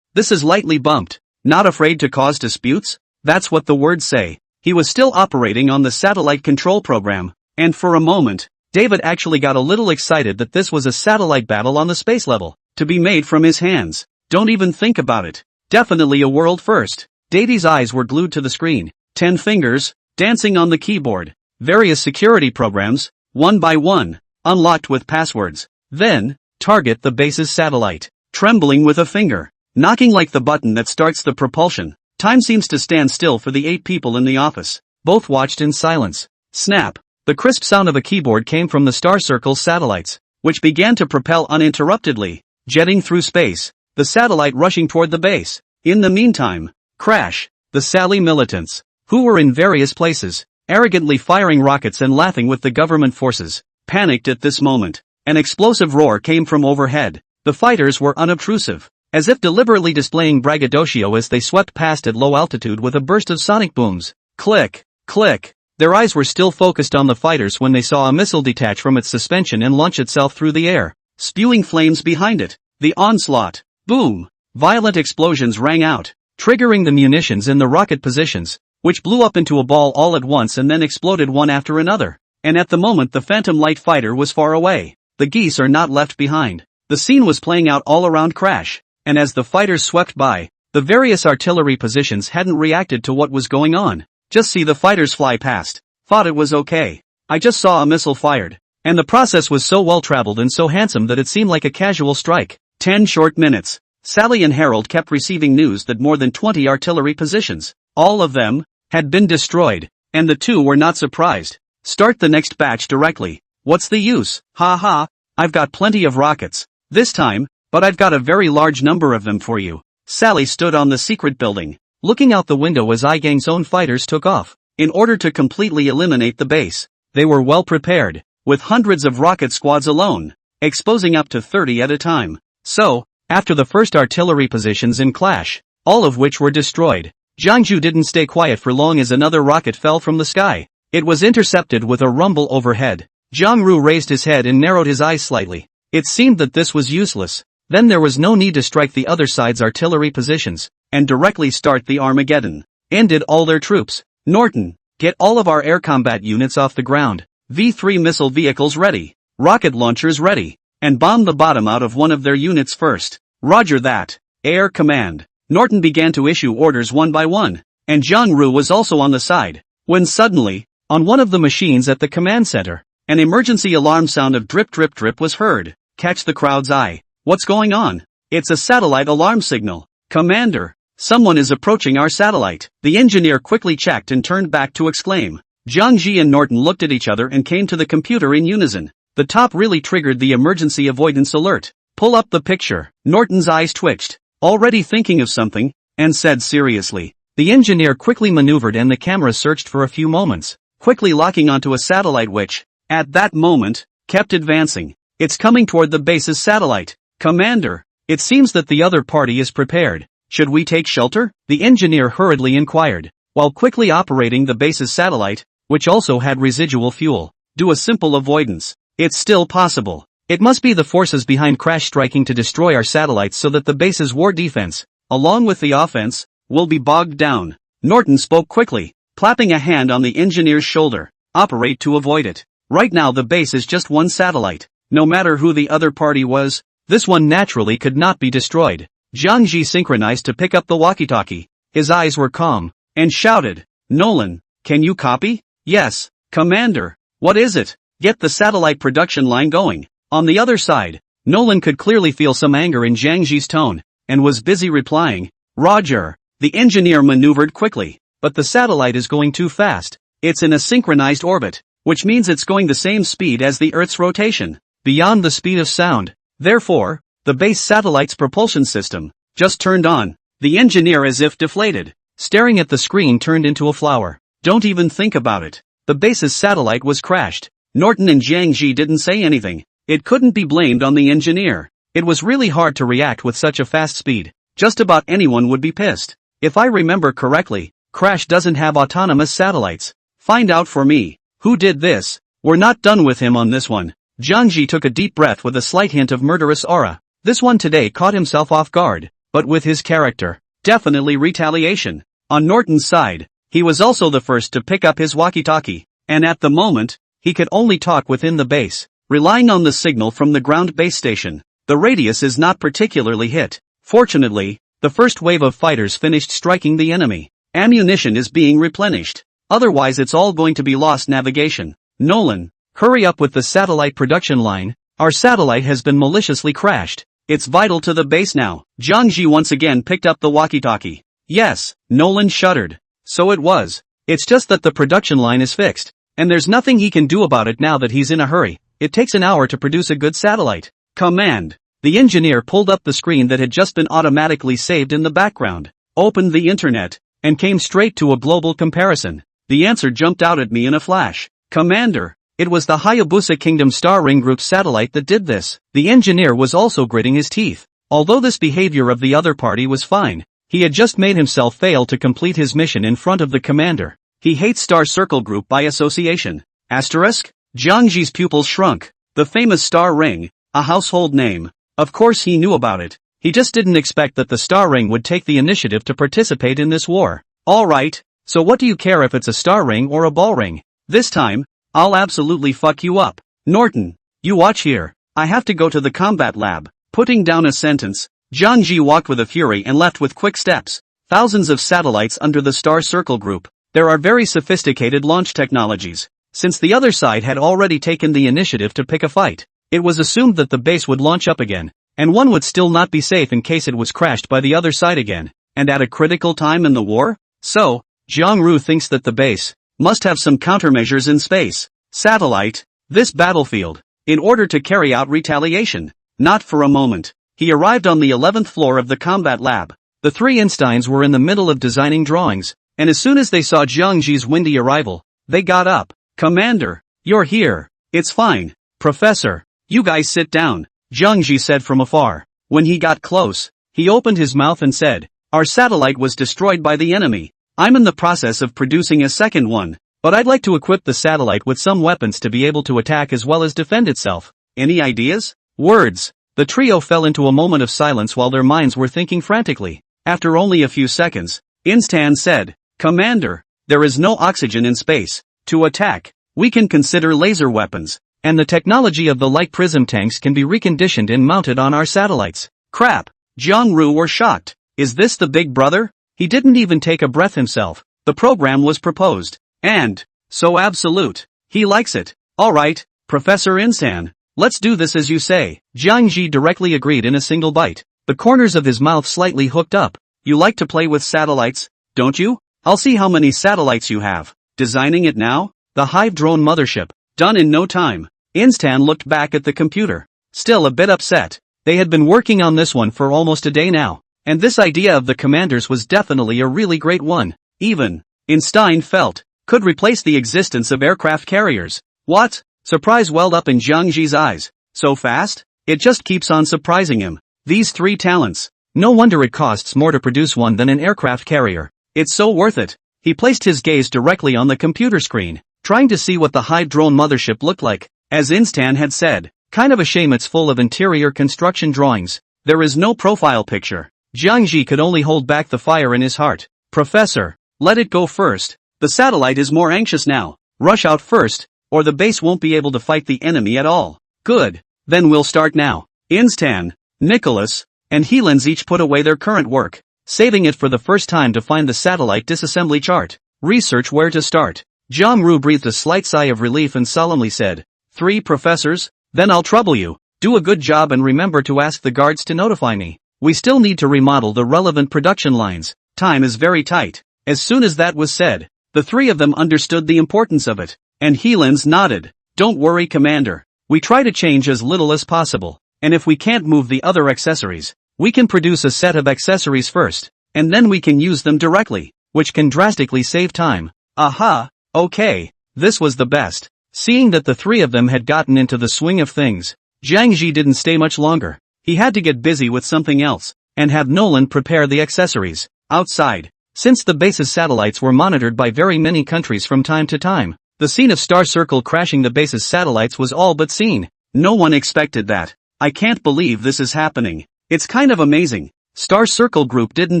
[SPEAKER 1] This is lightly bumped. Not afraid to cause disputes? That's what the words say. He was still operating on the satellite control program, and for a moment, David actually got a little excited that this was a satellite battle on the space level, to be made from his hands. Don't even think about it. Definitely a world first. Davy's eyes were glued to the screen, 10 fingers, dancing on the keyboard. Various security programs, one by one, unlocked with passwords. Then, target the base's satellite. Trembling with a finger, knocking like the button that starts the propulsion. Time seems to stand still for the 8 people in the office. Both watched in silence. Snap. The crisp sound of a keyboard came from the Star Circle's satellites, which began to propel uninterruptedly, jetting through space, the satellite rushing toward the base. In the meantime, crash. The Sally militants, who were in various places, arrogantly firing rockets and laughing with the government forces, panicked at this moment. An explosive roar came from overhead. The fighters were unobtrusive, as if deliberately displaying braggadocio as they swept past at low altitude with a burst of sonic booms. Click, click. Their eyes were still focused on the fighters when they saw a missile detach from its suspension and launch itself through the air, spewing flames behind it. The onslaught. Boom! Violent explosions rang out, triggering the munitions in the rocket positions, which blew up into a ball all at once and then exploded one after another. And at the moment the Phantom Light fighter was far away. The geese are not left behind. The scene was playing out all around Crash, and as the fighters swept by, the various artillery positions hadn't reacted to what was going on. Just see the fighters fly past. Thought it was okay. I just saw a missile fired. And the process was so well traveled and so handsome that it seemed like a casual strike. 10 short minutes. Sally and Harold kept receiving news that more than 20 artillery positions, all of them, had been destroyed, and the two were not surprised. Start the next batch directly. What's the use? Ha ha, I've got plenty of rockets. This time, but I've got a very large number of them for you. Sally stood on the secret building, looking out the window as I-Gang's own fighters took off. In order to completely eliminate the base, they were well prepared, with hundreds of rocket squads alone, exposing up to 30 at a time. So, after the first artillery positions in clash, all of which were destroyed, Jiangju didn't stay quiet for long as another rocket fell from the sky. It was intercepted with a rumble overhead. Jiang Ru raised his head and narrowed his eyes slightly. It seemed that this was useless. Then there was no need to strike the other side's artillery positions, and directly start the Armageddon. Ended all their troops. Norton, get all of our air combat units off the ground. V3 missile vehicles ready. Rocket launchers ready. And bomb the bottom out of one of their units first. Roger that. Air command. Norton began to issue orders one by one, and Jiang Ru was also on the side, when suddenly, on one of the machines at the command center, an emergency alarm sound of drip drip drip was heard. Catch the crowd's eye. What's going on? It's a satellite alarm signal. Commander, someone is approaching our satellite. The engineer quickly checked and turned back to exclaim. Jiang Ji and Norton looked at each other and came to the computer in unison. The top really triggered the emergency avoidance alert. Pull up the picture. Norton's eyes twitched, already thinking of something, and said seriously. The engineer quickly maneuvered and the camera searched for a few moments, quickly locking onto a satellite which, at that moment, kept advancing. It's coming toward the base's satellite. Commander, it seems that the other party is prepared. Should we take shelter? The engineer hurriedly inquired, while quickly operating the base's satellite, which also had residual fuel. Do a simple avoidance. It's still possible. It must be the forces behind Crash striking to destroy our satellites so that the base's war defense, along with the offense, will be bogged down. Norton spoke quickly, clapping a hand on the engineer's shoulder. Operate to avoid it. Right now the base is just one satellite. No matter who the other party was, this one naturally could not be destroyed. Jiang Ji synchronized to pick up the walkie-talkie. His eyes were calm, and shouted, Nolan, can you copy? Yes, Commander. What is it? Get the satellite production line going. On the other side, Nolan could clearly feel some anger in Jiang Ji's tone, and was busy replying, Roger. The engineer maneuvered quickly, but the satellite is going too fast. It's in a synchronized orbit, which means it's going the same speed as the Earth's rotation, beyond the speed of sound. Therefore, the base satellite's propulsion system just turned on. The engineer, as if deflated, staring at the screen, turned into a flower. Don't even think about it. The base's satellite was crashed. Norton and Jiang Ji didn't say anything. It couldn't be blamed on the engineer. It was really hard to react with such a fast speed. Just about anyone would be pissed. If I remember correctly, Crash doesn't have autonomous satellites. Find out for me. Who did this? We're not done with him on this one. Jiang Ji took a deep breath with a slight hint of murderous aura. This one today caught himself off guard, but with his character, definitely retaliation. On Norton's side, he was also the first to pick up his walkie-talkie, and at the moment, he could only talk within the base, relying on the signal from the ground base station. The radius is not particularly hit. Fortunately, the first wave of fighters finished striking the enemy. Ammunition is being replenished. Otherwise it's all going to be lost navigation. Nolan, hurry up with the satellite production line. Our satellite has been maliciously crashed. It's vital to the base now. Jiang Ji once again picked up the walkie-talkie. Yes, Nolan shuddered. So it was. It's just that the production line is fixed, and there's nothing he can do about it now that he's in a hurry. It takes an hour to produce a good satellite. Command. The engineer pulled up the screen that had just been automatically saved in the background, opened the internet, and came straight to a global comparison. The answer jumped out at me in a flash. Commander, it was the Hayabusa Kingdom Star Ring Group satellite that did this. The engineer was also gritting his teeth. Although this behavior of the other party was fine, he had just made himself fail to complete his mission in front of the commander. He hates Star Circle Group by association. Asterisk? Jiangji's pupils shrunk. The famous Star Ring, a household name. Of course he knew about it. He just didn't expect that the Star Ring would take the initiative to participate in this war. Alright, so what do you care if it's a star ring or a ball ring? This time, I'll absolutely fuck you up. Norton, you watch here. I have to go to the combat lab. Putting down a sentence, Jiangji walked with a fury and left with quick steps. Thousands of satellites under the Star Circle Group. There are very sophisticated launch technologies. Since the other side had already taken the initiative to pick a fight, it was assumed that the base would launch up again, and one would still not be safe in case it was crashed by the other side again, and at a critical time in the war? So, Jiang Ru thinks that the base must have some countermeasures in space. Satellite, this battlefield, in order to carry out retaliation. Not for a moment. He arrived on the 11th floor of the combat lab. The three Einsteins were in the middle of designing drawings, and as soon as they saw Jiangji's windy arrival, they got up. Commander, you're here. It's fine. Professor, you guys sit down, Jiangji said from afar. When he got close, he opened his mouth and said, our satellite was destroyed by the enemy. I'm in the process of producing a second one, but I'd like to equip the satellite with some weapons to be able to attack as well as defend itself. Any ideas? Words. The trio fell into a moment of silence while their minds were thinking frantically. After only a few seconds, Instan said, Commander, there is no oxygen in space. To attack, we can consider laser weapons, and the technology of the light prism tanks can be reconditioned and mounted on our satellites. Crap! Jiang Ru were shocked. Is this the big brother? He didn't even take a breath himself. The program was proposed. And, so absolute. He likes it. Alright, Professor Insan, let's do this as you say. Jiangji directly agreed in a single bite. The corners of his mouth slightly hooked up. You like to play with satellites, don't you? I'll see how many satellites you have. Designing it now? The Hive drone mothership. Done in no time. Instan looked back at the computer. Still a bit upset. They had been working on this one for almost a day now. And this idea of the commander's was definitely a really great one. Even, Einstein felt, could replace the existence of aircraft carriers. What? Surprise welled up in Jiangji's eyes. So fast? It just keeps on surprising him. These three talents. No wonder it costs more to produce one than an aircraft carrier. It's so worth it. He placed his gaze directly on the computer screen, trying to see what the Hive drone mothership looked like. As Instan had said, kind of a shame it's full of interior construction drawings. There is no profile picture. Jiangji could only hold back the fire in his heart. Professor, let it go first. The satellite is more anxious now. Rush out first, or the base won't be able to fight the enemy at all. Good. Then we'll start now. Instan, Nicholas, and Helens each put away their current work, saving it for the first time to find the satellite disassembly chart. Research where to start. Jiang Ru breathed a slight sigh of relief and solemnly said, 3 professors? Then I'll trouble you. Do a good job and remember to ask the guards to notify me. We still need to remodel the relevant production lines. Time is very tight. As soon as that was said, the three of them understood the importance of it, and Helens nodded. Don't worry, Commander. We try to change as little as possible, and if we can't move the other accessories, we can produce a set of accessories first, and then we can use them directly, which can drastically save time. Aha, okay, this was the best. Seeing that the three of them had gotten into the swing of things, Jiangji didn't stay much longer. He had to get busy with something else, and have Nolan prepare the accessories. Outside, since the base's satellites were monitored by very many countries from time to time, the scene of Star Circle crashing the base's satellites was all but seen. No one expected that. I can't believe this is happening. It's kind of amazing. Star Circle Group didn't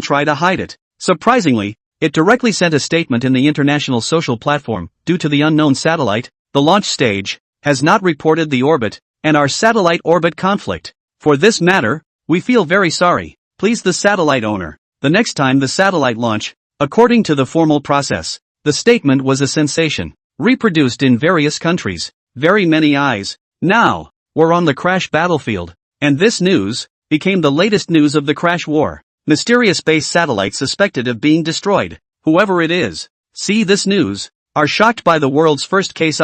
[SPEAKER 1] try to hide it. Surprisingly, it directly sent a statement in the international social platform. Due to the unknown satellite, the launch stage has not reported the orbit, and our satellite orbit conflict. For this matter, we feel very sorry. Please the satellite owner. The next time the satellite launch, according to the formal process, the statement was a sensation, reproduced in various countries, very many eyes. Now, we're on the crash battlefield, and this news became the latest news of the crash war. Mysterious space satellite suspected of being destroyed. Whoever it is, see this news, are shocked by the world's first case.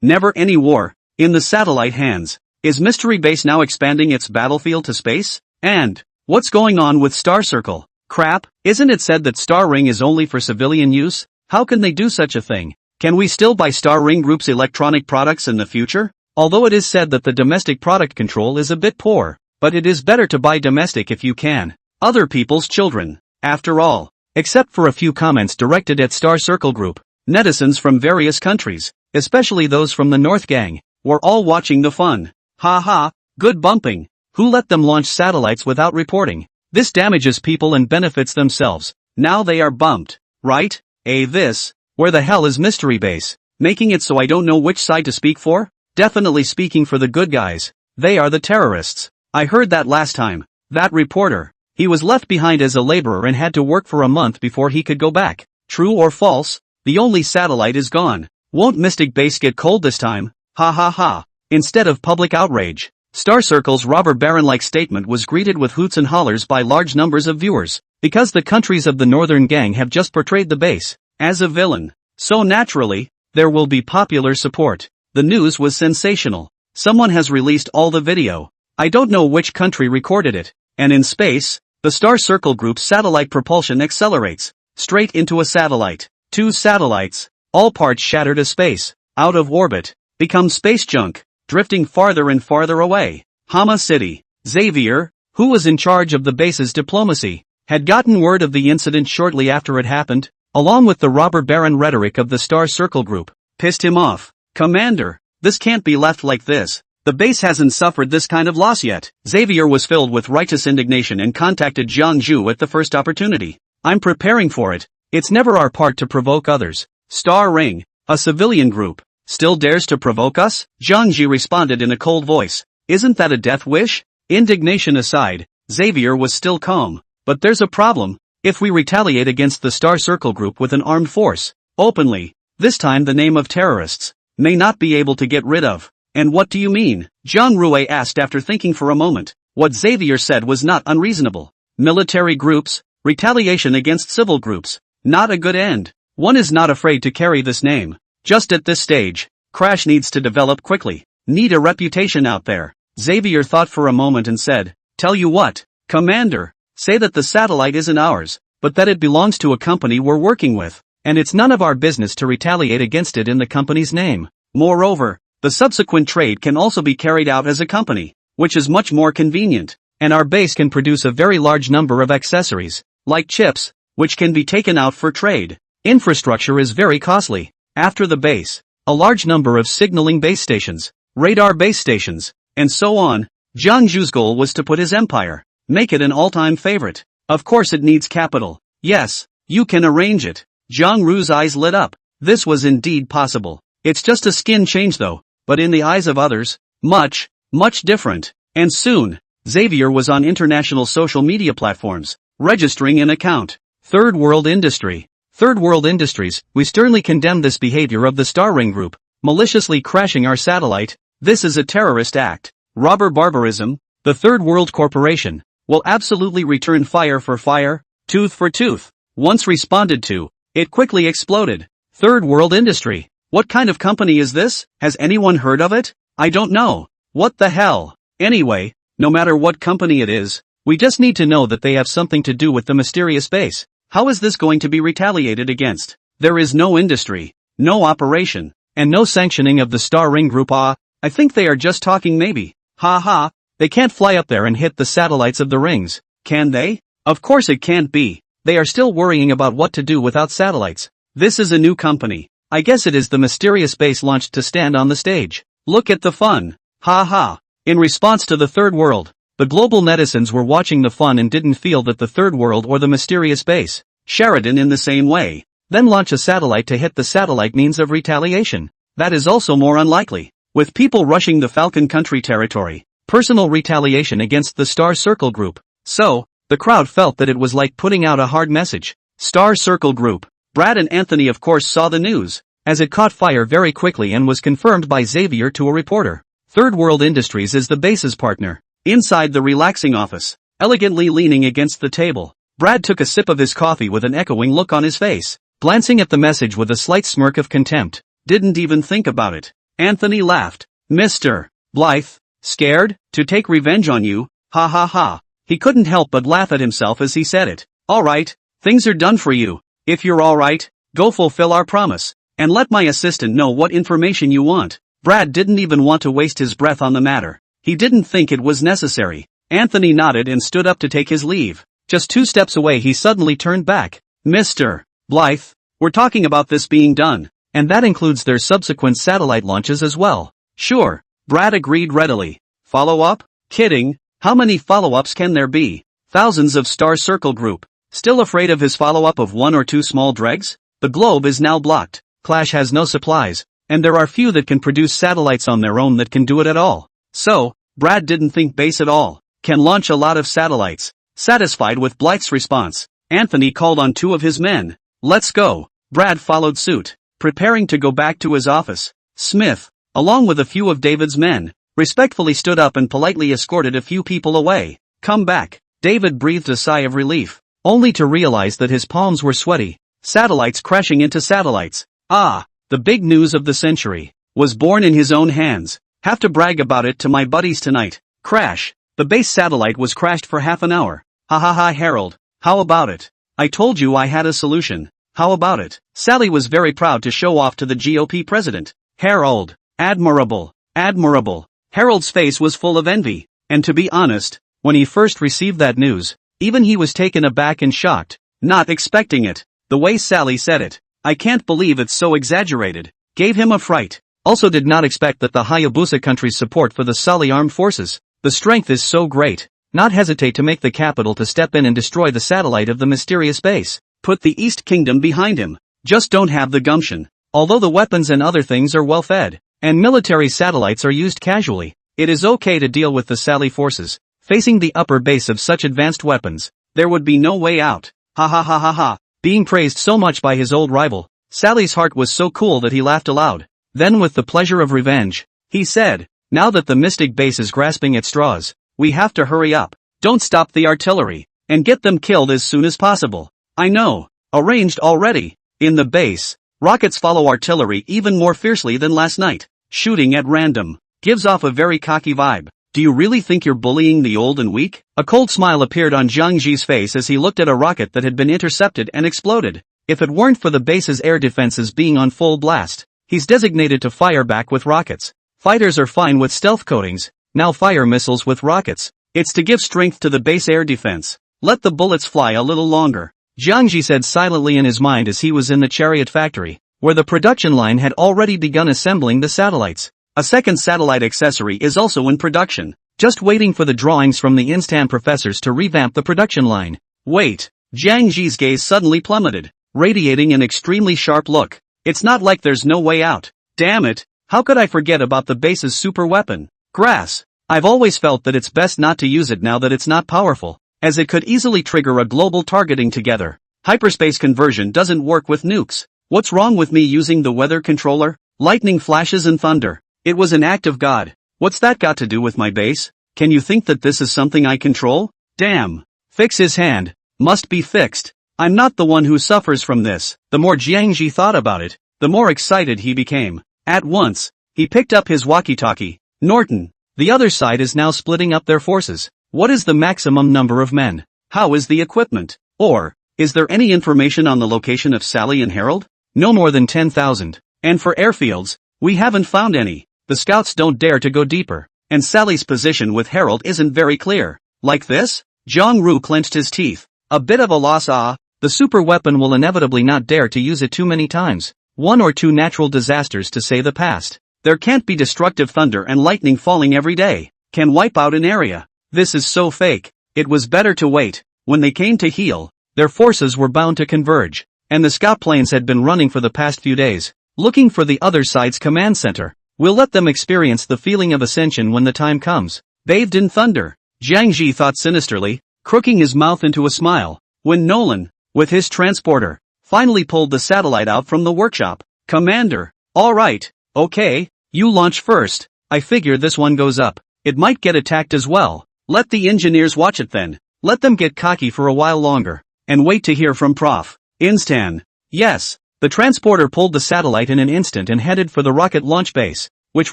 [SPEAKER 1] Never any war, in the satellite hands. Is Mystery Base now expanding its battlefield to space? And, what's going on with Star Circle? Crap, isn't it said that Star Ring is only for civilian use? How can they do such a thing? Can we still buy Star Ring Group's electronic products in the future? Although it is said that the domestic product control is a bit poor, but it is better to buy domestic if you can. Other people's children, after all. Except for a few comments directed at Star Circle Group, Netizens from various countries, especially those from the North Gang, were all watching the fun. Ha ha, good bumping. Who let them launch satellites without reporting? This damages people and benefits themselves. Now they are bumped, right? Where the hell is Mystery Base? Making it so I don't know which side to speak for? Definitely speaking for the good guys. They are the terrorists. I heard that last time. That reporter. He was left behind as a laborer and had to work for a month before he could go back. True or false? The only satellite is gone. Won't Mystic Base get cold this time? Ha ha ha. Instead of public outrage, Star Circle's robber baron-like statement was greeted with hoots and hollers by large numbers of viewers, because the countries of the Northern Gang have just portrayed the base as a villain. So naturally, there will be popular support. The news was sensational. Someone has released all the video. I don't know which country recorded it. And in space, the Star Circle group's satellite propulsion accelerates straight into a satellite. 2 satellites, all parts shattered to space, out of orbit, become space junk, drifting farther and farther away. Hama City. Xavier, who was in charge of the base's diplomacy, had gotten word of the incident shortly after it happened, along with the robber baron rhetoric of the Star Circle group. Pissed him off. Commander, this can't be left like this. The base hasn't suffered this kind of loss yet. Xavier was filled with righteous indignation and contacted Jiang Zhu at the first opportunity. I'm preparing for it. It's never our part to provoke others. Star Ring, a civilian group, still dares to provoke us? Jiang Zhu responded in a cold voice. Isn't that a death wish? Indignation aside, Xavier was still calm. But there's a problem. If we retaliate against the Star Circle group with an armed force, openly, this time the name of terrorists, may not be able to get rid of. And what do you mean? Zhang Rui asked after thinking for a moment. What Xavier said was not unreasonable. Military groups, retaliation against civil groups. Not a good end. One is not afraid to carry this name. Just at this stage, Crash needs to develop quickly. Need a reputation out there. Xavier thought for a moment and said, tell you what, Commander, say that the satellite isn't ours, but that it belongs to a company we're working with, and it's none of our business to retaliate against it in the company's name. Moreover, the subsequent trade can also be carried out as a company, which is much more convenient, and our base can produce a very large number of accessories, like chips, which can be taken out for trade. Infrastructure is very costly. After the base, a large number of signaling base stations, radar base stations, and so on. Jiang Zhu's goal was to put his empire, make it an all-time favorite. Of course it needs capital. Yes, you can arrange it. Jiang Ru's eyes lit up. This was indeed possible. It's just a skin change though, but in the eyes of others, much, much different. And soon, Xavier was on international social media platforms, registering an account. Third World Industry. Third World Industries, we sternly condemn this behavior of the Star Ring Group, maliciously crashing our satellite. This is a terrorist act. Robber barbarism. The Third World Corporation will absolutely return fire for fire, tooth for tooth. Once responded to, it quickly exploded. Third World Industry. What kind of company is this? Has anyone heard of it? I don't know. What the hell? Anyway, no matter what company it is, we just need to know that they have something to do with the mysterious base. How is this going to be retaliated against? There is no industry, no operation, and no sanctioning of the Star Ring Group. I think they are just talking maybe. Ha ha, they can't fly up there and hit the satellites of the rings, can they? Of course it can't be. They are still worrying about what to do without satellites. This is a new company. I guess it is the mysterious base launched to stand on the stage. Look at the fun. Ha ha. In response to the Third World, the global netizens were watching the fun and didn't feel that the Third World or the mysterious base, Sheridan in the same way. Then launch a satellite to hit the satellite means of retaliation. That is also more unlikely. With people rushing the Falcon Country territory, personal retaliation against the Star Circle Group. So, the crowd felt that it was like putting out a hard message. Star Circle Group. Brad and Anthony of course saw the news, as it caught fire very quickly and was confirmed by Xavier to a reporter. Third World Industries is the base's partner. Inside the relaxing office, elegantly leaning against the table, Brad took a sip of his coffee with an echoing look on his face, glancing at the message with a slight smirk of contempt. Didn't even think about it. Anthony laughed. Mr. Blythe, scared to take revenge on you? Ha ha ha. He couldn't help but laugh at himself as he said it. Alright, things are done for you. If you're alright, go fulfill our promise, and let my assistant know what information you want. Brad didn't even want to waste his breath on the matter. He didn't think it was necessary. Anthony nodded and stood up to take his leave. Just 2 steps away he suddenly turned back. Mr. Blythe, We're talking about this being done. And that includes their subsequent satellite launches as well. Sure, Brad agreed readily. Follow-up? Kidding. How many follow-ups can there be? Thousands of Star Circle Group. Still afraid of his follow-up of 1 or 2 small dregs? The globe is now blocked. Clash has no supplies. And there are few that can produce satellites on their own that can do it at all. So, Brad didn't think base at all. Can launch a lot of satellites. Satisfied with Blythe's response, Anthony called on 2 of his men. Let's go. Brad followed suit, preparing to go back to his office. Smith, along with a few of David's men, respectfully stood up and politely escorted a few people away. Come back. David breathed a sigh of relief, only to realize that his palms were sweaty. Satellites crashing into satellites. Ah, the big news of the century. Was born in his own hands. Have to brag about it to my buddies tonight. Crash. The base satellite was crashed for half an hour. Ha ha ha, Harold. How about it? I told you I had a solution. How about it? Sally was very proud to show off to the GOP president. Harold. Admirable. Admirable. Harold's face was full of envy. And to be honest, when he first received that news, even he was taken aback and shocked, not expecting it. The way Sally said it, I can't believe it's so exaggerated, gave him a fright. Also did not expect that the Hayabusa country's support for the Sali armed forces. The strength is so great. Not hesitate to make the capital to step in and destroy the satellite of the mysterious base. Put the East Kingdom behind him. Just don't have the gumption. Although the weapons and other things are well fed, and military satellites are used casually, it is okay to deal with the Sali forces. Facing the upper base of such advanced weapons, there would be no way out. Ha ha ha ha ha. Being praised so much by his old rival, Sally's heart was so cool that he laughed aloud. Then with the pleasure of revenge, he said, now that the Mystic base is grasping at straws, we have to hurry up. Don't stop the artillery, and get them killed as soon as possible. I know. Arranged already. In the base, rockets follow artillery even more fiercely than last night. Shooting at random. Gives off a very cocky vibe. Do you really think you're bullying the old and weak? A cold smile appeared on Zhang Ji's face as he looked at a rocket that had been intercepted and exploded. If it weren't for the base's air defenses being on full blast, he's designated to fire back with rockets. Fighters are fine with stealth coatings, now fire missiles with rockets. It's to give strength to the base air defense. Let the bullets fly a little longer. Zhang Ji said silently in his mind as he was in the chariot factory, where the production line had already begun assembling the satellites. A second satellite accessory is also in production, just waiting for the drawings from the Instan professors to revamp the production line. Wait, Zhang Ji's gaze suddenly plummeted, radiating an extremely sharp look. It's not like there's no way out. Damn it, how could I forget about the base's super weapon? Grass. I've always felt that it's best not to use it now that it's not powerful, as it could easily trigger a global targeting together. Hyperspace conversion doesn't work with nukes. What's wrong with me using the weather controller? Lightning flashes and thunder. It was an act of God. What's that got to do with my base? Can you think that this is something I control? Damn. Fix his hand. Must be fixed. I'm not the one who suffers from this. The more Jiangji thought about it, the more excited he became. At once, he picked up his walkie-talkie. Norton, the other side is now splitting up their forces. What is the maximum number of men? How is the equipment? Or, is there any information on the location of Sally and Harold? No more than 10,000. And for airfields, we haven't found any. The scouts don't dare to go deeper. And Sally's position with Harold isn't very clear. Like this? Zhang Ru clenched his teeth. A bit of a loss. The super weapon will inevitably not dare to use it too many times. 1 or 2 natural disasters to say the past. There can't be destructive thunder and lightning falling every day. Can wipe out an area. This is so fake. It was better to wait. When they came to heal, their forces were bound to converge. And the scout planes had been running for the past few days, looking for the other side's command center. We'll let them experience the feeling of ascension when the time comes. Bathed in thunder. Zhang Ji thought sinisterly, crooking his mouth into a smile, when Nolan, with his transporter, finally pulled the satellite out from the workshop. Commander, alright, okay, you launch first. I figure this one goes up. It might get attacked as well. Let the engineers watch it then. Let them get cocky for a while longer. And wait to hear from Prof. Instan. Yes. The transporter pulled the satellite in an instant and headed for the rocket launch base, which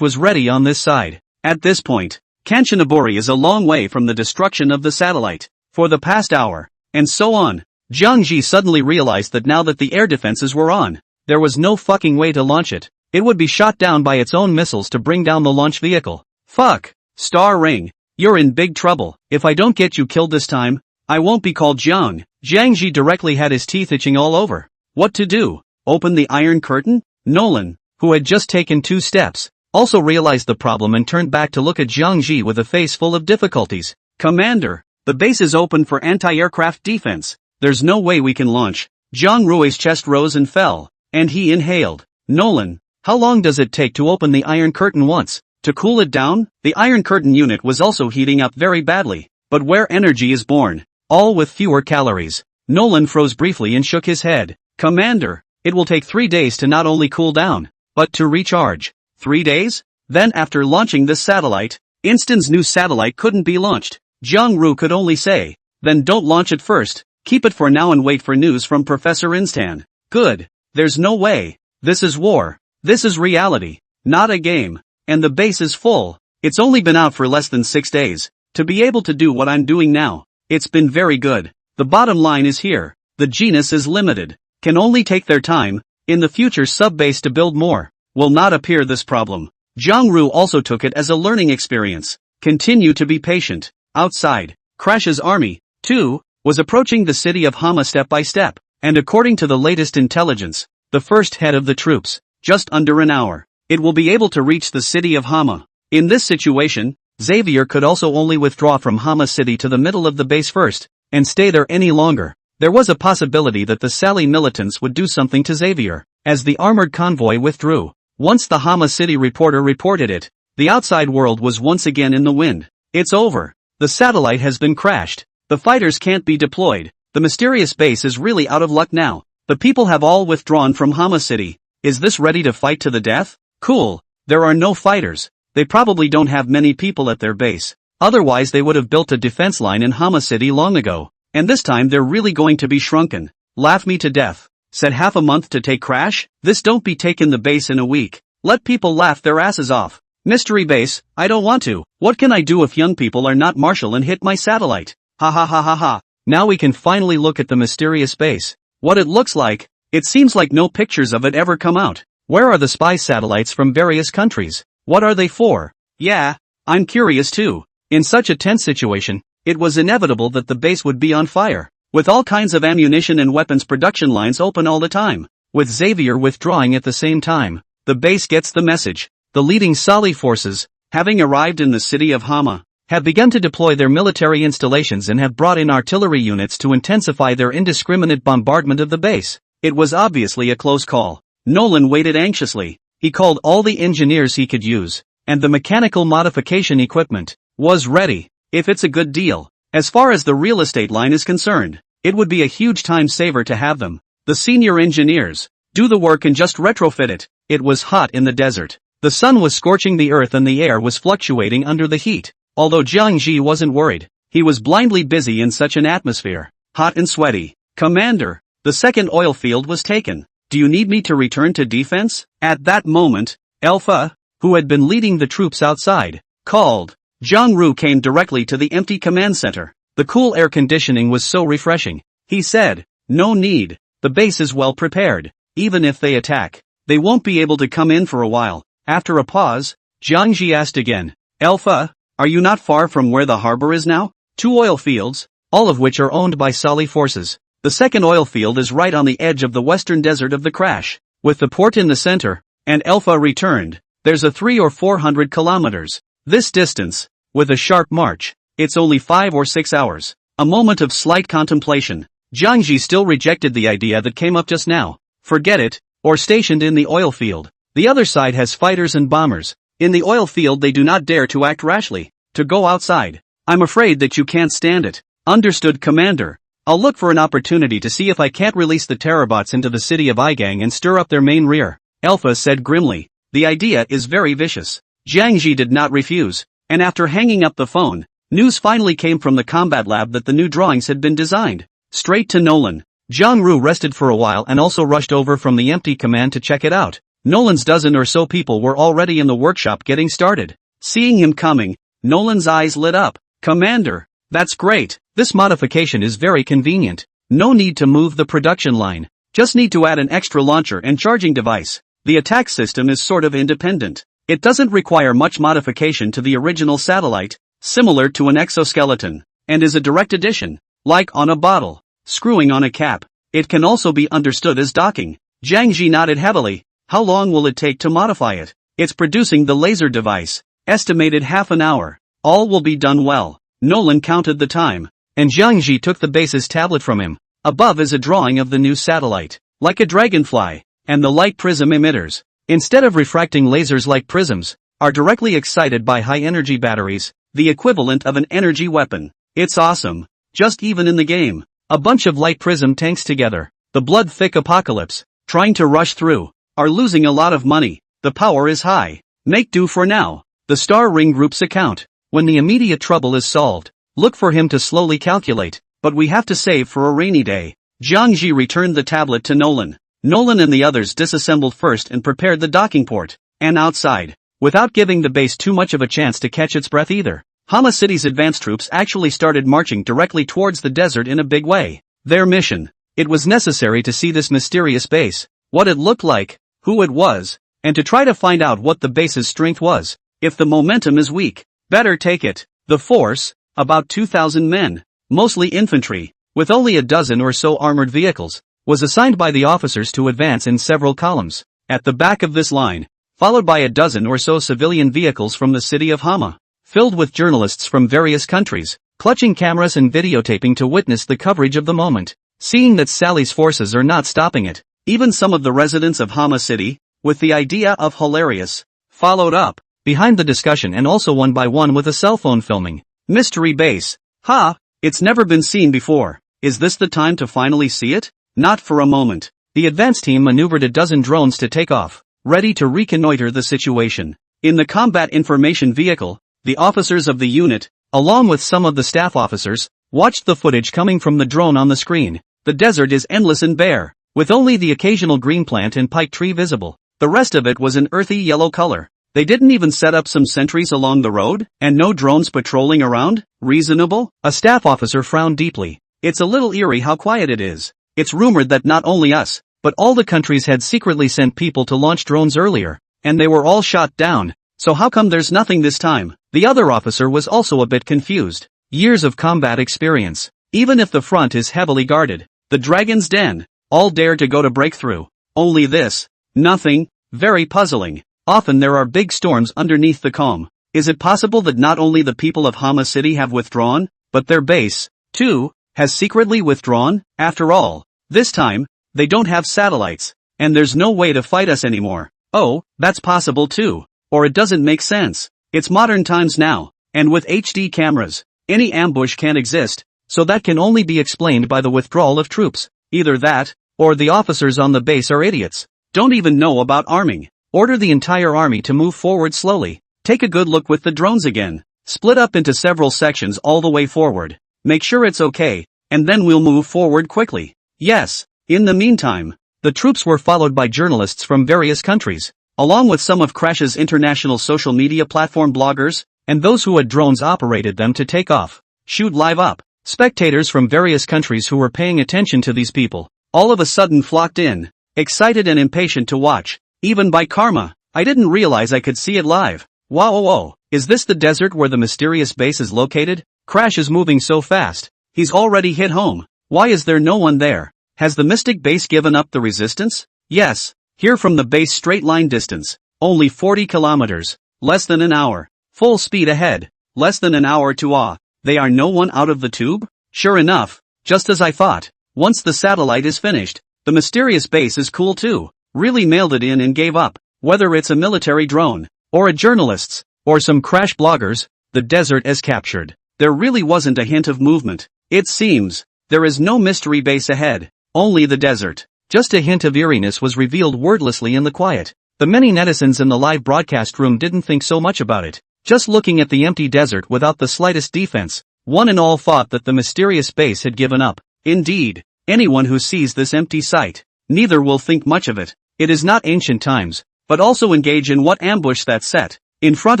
[SPEAKER 1] was ready on this side. At this point, Kanchanaburi is a long way from the destruction of the satellite. For the past hour, and so on. Zhang Ji suddenly realized that now that the air defenses were on, there was no fucking way to launch it. It would be shot down by its own missiles to bring down the launch vehicle. Fuck. Star Ring. You're in big trouble. If I don't get you killed this time, I won't be called Zhang. Zhang Ji directly had his teeth itching all over. What to do? Open the Iron Curtain? Nolan, who had just taken 2 steps, also realized the problem and turned back to look at Jiang Ji with a face full of difficulties. Commander, the base is open for anti-aircraft defense. There's no way we can launch. Jiang Rui's chest rose and fell, and he inhaled. Nolan, how long does it take to open the Iron Curtain once? To cool it down? The Iron Curtain unit was also heating up very badly. But where energy is born, all with fewer calories. Nolan froze briefly and shook his head. Commander, it will take 3 days to not only cool down, but to recharge. 3 days? Then after launching this satellite, Inston's new satellite couldn't be launched. Jiang Ru could only say, then don't launch it first, keep it for now and wait for news from Professor Instan. Good. There's no way. This is war. This is reality. Not a game. And the base is full. It's only been out for less than 6 days. To be able to do what I'm doing now, it's been very good. The bottom line is here. The genus is limited. Can only take their time. In the future sub-base to build more, will not appear this problem. Jiang Ru also took it as a learning experience. Continue to be patient. Outside, Crash's army, too, was approaching the city of Hama step by step, and according to the latest intelligence, the first head of the troops, just under an hour, it will be able to reach the city of Hama. In this situation, Xavier could also only withdraw from Hama City to the middle of the base first, and stay there any longer. There was a possibility that the Sally militants would do something to Xavier, as the armored convoy withdrew. Once the Hama City reporter reported it, the outside world was once again in the wind. It's over. The satellite has been crashed. The fighters can't be deployed. The mysterious base is really out of luck now. The people have all withdrawn from Hama City. Is this ready to fight to the death? Cool. There are no fighters. They probably don't have many people at their base. Otherwise they would have built a defense line in Hama City long ago. And this time they're really going to be shrunken. Laugh me to death. Said half a month to take Crash? This don't be taking the base in a week. Let people laugh their asses off. Mystery base, I don't want to. What can I do if young people are not Marshall and hit my satellite? Ha ha ha ha ha. Now we can finally look at the mysterious base. What it looks like. It seems like no pictures of it ever come out. Where are the spy satellites from various countries? What are they for? Yeah, I'm curious too. In such a tense situation, it was inevitable that the base would be on fire, with all kinds of ammunition and weapons production lines open all the time. With Xavier withdrawing at the same time, the base gets the message. The leading Sali forces, having arrived in the city of Hama, have begun to deploy their military installations and have brought in artillery units to intensify their indiscriminate bombardment of the base. It was obviously a close call. Nolan waited anxiously. He called all the engineers he could use, and the mechanical modification equipment was ready. If it's a good deal, as far as the real estate line is concerned, it would be a huge time saver to have them, the senior engineers, do the work and just retrofit it. It was hot in the desert. The sun was scorching the earth and the air was fluctuating under the heat. Although Jiang Ji wasn't worried, he was blindly busy in such an atmosphere, hot and sweaty. Commander, the second oil field was taken. Do you need me to return to defense? At that moment, Alpha, who had been leading the troops outside, called. Jiang Ru came directly to the empty command center. The cool air conditioning was so refreshing. He said, no need. The base is well prepared. Even if they attack, they won't be able to come in for a while. After a pause, Jiang Ji asked again, Alpha, are you not far from where the harbor is now? 2 oil fields, all of which are owned by Sali forces. The second oil field is right on the edge of the western desert of the crash, with the port in the center, and Alpha returned. There's a 300 or 400 kilometers. This distance, with a sharp march, it's only 5 or 6 hours. A moment of slight contemplation. Jiang Ji still rejected the idea that came up just now. Forget it, or stationed in the oil field. The other side has fighters and bombers. In the oil field they do not dare to act rashly. To go outside. I'm afraid that you can't stand it. Understood, Commander. I'll look for an opportunity to see if I can't release the Terrorbots into the city of Igang and stir up their main rear. Alpha said grimly. The idea is very vicious. Jiang Ji did not refuse, and after hanging up the phone, news finally came from the combat lab that the new drawings had been designed. Straight to Nolan. Jiang Ru rested for a while and also rushed over from the empty command to check it out. Nolan's dozen or so people were already in the workshop getting started. Seeing him coming, Nolan's eyes lit up. Commander, that's great. This modification is very convenient. No need to move the production line. Just need to add an extra launcher and charging device. The attack system is sort of independent. It doesn't require much modification to the original satellite, similar to an exoskeleton, and is a direct addition, like on a bottle, screwing on a cap. It can also be understood as docking. Zhang Ji nodded heavily. How long will it take to modify it? It's producing the laser device. Estimated half an hour. All will be done well. Nolan counted the time. And Zhang Ji took the base's tablet from him. Above is a drawing of the new satellite. Like a dragonfly. And the light prism emitters, instead of refracting lasers like prisms, are directly excited by high-energy batteries, the equivalent of an energy weapon. It's awesome. Just even in the game. A bunch of light prism tanks together. The blood-thick apocalypse, trying to rush through, are losing a lot of money. The power is high. Make do for now. The Star Ring Group's account. When the immediate trouble is solved, look for him to slowly calculate, but we have to save for a rainy day. Zhang Ji returned the tablet to Nolan. Nolan and the others disassembled first and prepared the docking port, and outside, without giving the base too much of a chance to catch its breath either. Hama City's advance troops actually started marching directly towards the desert in a big way. Their mission. It was necessary to see this mysterious base, what it looked like, who it was, and to try to find out what the base's strength was. If the momentum is weak, better take it. The force, about 2,000 men, mostly infantry, with only a dozen or so armored vehicles, was assigned by the officers to advance in several columns. At the back of this line, followed by a dozen or so civilian vehicles from the city of Hama, filled with journalists from various countries, clutching cameras and videotaping to witness the coverage of the moment. Seeing that Sally's forces are not stopping it, even some of the residents of Hama City, with the idea of hilarious, followed up, behind the discussion and also one by one with a cell phone filming. Mystery base. Ha! It's never been seen before. Is this the time to finally see it? Not for a moment. The advance team maneuvered a dozen drones to take off, ready to reconnoiter the situation. In the combat information vehicle, the officers of the unit, along with some of the staff officers, watched the footage coming from the drone on the screen. The desert is endless and bare, with only the occasional green plant and pike tree visible. The rest of it was an earthy yellow color. They didn't even set up some sentries along the road, and no drones patrolling around? Reasonable? A staff officer frowned deeply. It's a little eerie how quiet it is. It's rumored that not only us, but all the countries had secretly sent people to launch drones earlier, and they were all shot down. So how come there's nothing this time? The other officer was also a bit confused. Years of combat experience. Even if the front is heavily guarded, the Dragon's Den, all dare to go to breakthrough. Only this. Nothing. Very puzzling. Often there are big storms underneath the calm. Is it possible that not only the people of Hama City have withdrawn, but their base, too, has secretly withdrawn? After all, this time, they don't have satellites, and there's no way to fight us anymore. Oh, that's possible too. Or it doesn't make sense. It's modern times now, and with HD cameras, any ambush can exist, so that can only be explained by the withdrawal of troops. Either that, or the officers on the base are idiots. Don't even know about arming. Order the entire army to move forward slowly. Take a good look with the drones again. Split up into several sections all the way forward. Make sure it's okay, and then we'll move forward quickly. Yes. In the meantime, the troops were followed by journalists from various countries, along with some of Crash's international social media platform bloggers, and those who had drones operated them to take off, shoot live up. Spectators from various countries who were paying attention to these people, all of a sudden flocked in, excited and impatient to watch. Even by karma, I didn't realize I could see it live. Wow, is this the desert where the mysterious base is located? Crash is moving so fast. He's already hit home. Why is there no one there? Has the mystic base given up the resistance? Yes. Here from the base straight line distance. Only 40 kilometers. Less than an hour. Full speed ahead. Less than an hour to They are no one out of the tube? Sure enough. Just as I thought. Once the satellite is finished, the mysterious base is cool too. Really mailed it in and gave up. Whether it's a military drone, or a journalist's, or some Crash bloggers, the desert is captured. There really wasn't a hint of movement. It seems, there is no mystery base ahead, only the desert. Just a hint of eeriness was revealed wordlessly in the quiet. The many netizens in the live broadcast room didn't think so much about it. Just looking at the empty desert without the slightest defense, one and all thought that the mysterious base had given up. Indeed, anyone who sees this empty site, neither will think much of it. It is not ancient times, but also engage in what ambush that's set. In front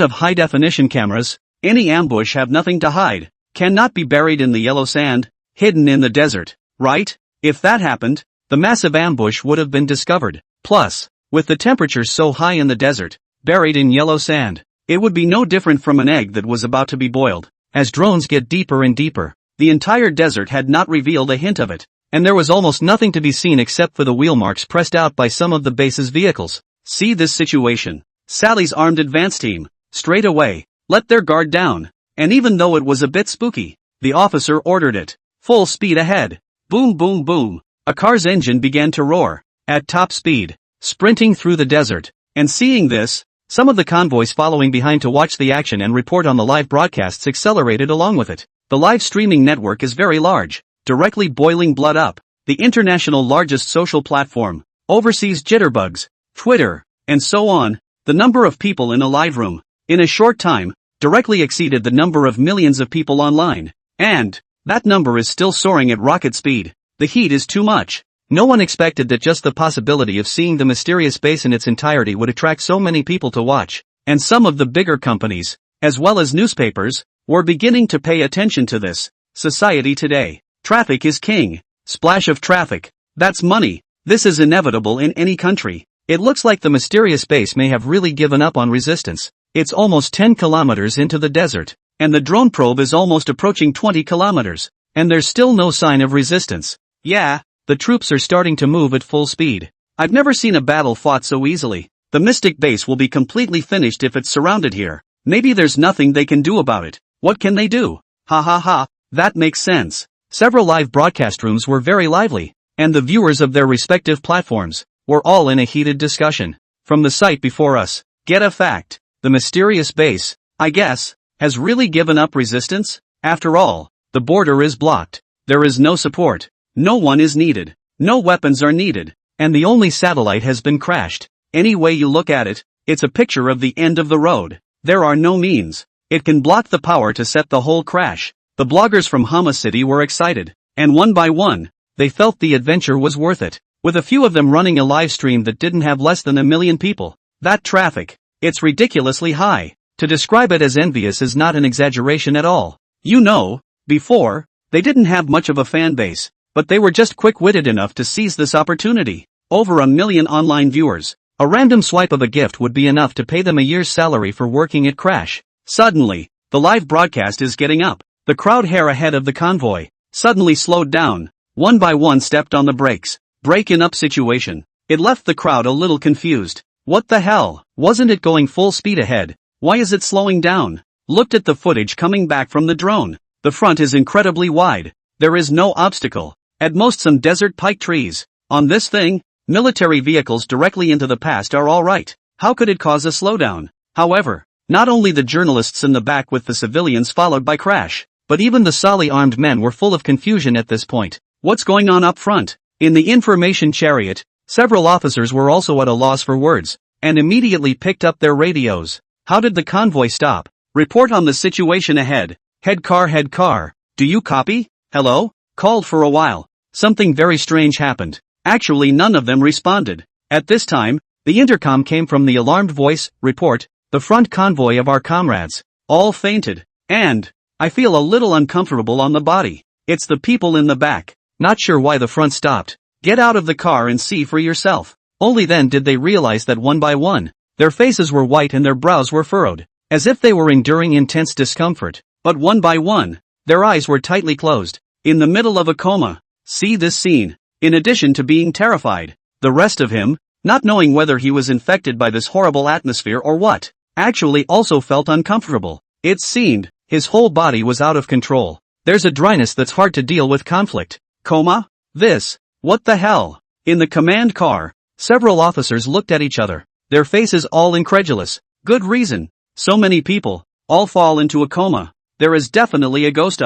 [SPEAKER 1] of high-definition cameras, any ambush have nothing to hide, cannot be buried in the yellow sand, hidden in the desert, right? If that happened, the massive ambush would have been discovered. Plus, with the temperatures so high in the desert, buried in yellow sand, it would be no different from an egg that was about to be boiled. As drones get deeper and deeper, the entire desert had not revealed a hint of it, and there was almost nothing to be seen except for the wheel marks pressed out by some of the base's vehicles. See this situation. Sally's armed advance team, straight away, let their guard down, and even though it was a bit spooky, the officer ordered it. Full speed ahead. Boom boom boom. A car's engine began to roar, at top speed, sprinting through the desert, and seeing this, some of the convoys following behind to watch the action and report on the live broadcasts accelerated along with it. The live streaming network is very large, directly boiling blood up, the international largest social platform, overseas jitterbugs, Twitter, and so on. The number of people in a live room, in a short time, directly exceeded the number of millions of people online, and that number is still soaring at rocket speed. The heat is too much. No one expected that just the possibility of seeing the mysterious base in its entirety would attract so many people to watch, and some of the bigger companies, as well as newspapers, were beginning to pay attention to this. Society today. Traffic is king. Splash of traffic. That's money. This is inevitable in any country. It looks like the mysterious base may have really given up on resistance. It's almost 10 kilometers into the desert, and the drone probe is almost approaching 20 kilometers, and there's still no sign of resistance. Yeah, the troops are starting to move at full speed. I've never seen a battle fought so easily. The Mystic Base will be completely finished if it's surrounded here. Maybe there's nothing they can do about it. What can they do? Ha ha ha, that makes sense. Several live broadcast rooms were very lively, and the viewers of their respective platforms were all in a heated discussion. From the site before us, get a fact. The mysterious base, I guess, has really given up resistance? After all, the border is blocked. There is no support. No one is needed. No weapons are needed. And the only satellite has been crashed. Any way you look at it, it's a picture of the end of the road. There are no means. It can block the power to set the whole crash. The bloggers from Hama City were excited, and one by one, they felt the adventure was worth it. With a few of them running a live stream that didn't have less than 1 million people. That traffic, it's ridiculously high. To describe it as envious is not an exaggeration at all. You know, before, they didn't have much of a fan base. But they were just quick-witted enough to seize this opportunity. Over 1 million online viewers. A random swipe of a gift would be enough to pay them a year's salary for working at Crash. Suddenly, the live broadcast is getting up. The crowd hair ahead of the convoy suddenly slowed down. One by one stepped on the brakes. Break-in up situation. It left the crowd a little confused. What the hell? Wasn't it going full speed ahead? Why is it slowing down? Looked at the footage coming back from the drone. The front is incredibly wide. There is no obstacle. At most some desert pike trees. On this thing, military vehicles directly into the past are alright. How could it cause a slowdown? However, not only the journalists in the back with the civilians followed by Crash, but even the solely armed men were full of confusion at this point. What's going on up front? In the information chariot, several officers were also at a loss for words, and immediately picked up their radios. How did the convoy stop? Report on the situation ahead. Head car. Do you copy? Hello? Called for a while. Something very strange happened. Actually none of them responded. At this time, the intercom came from the alarmed voice, report, the front convoy of our comrades, all fainted, and, I feel a little uncomfortable on the body. It's the people in the back. Not sure why the front stopped. Get out of the car and see for yourself. Only then did they realize that one by one, their faces were white and their brows were furrowed, as if they were enduring intense discomfort. But one by one, their eyes were tightly closed. In the middle of a coma. See this scene. In addition to being terrified, the rest of him, not knowing whether he was infected by this horrible atmosphere or what, actually also felt uncomfortable. It seemed, his whole body was out of control. There's a dryness that's hard to deal with conflict. Coma? This? What the hell? In the command car, several officers looked at each other, their faces all incredulous. Good reason. So many people, all fall into a coma. There is definitely a ghost.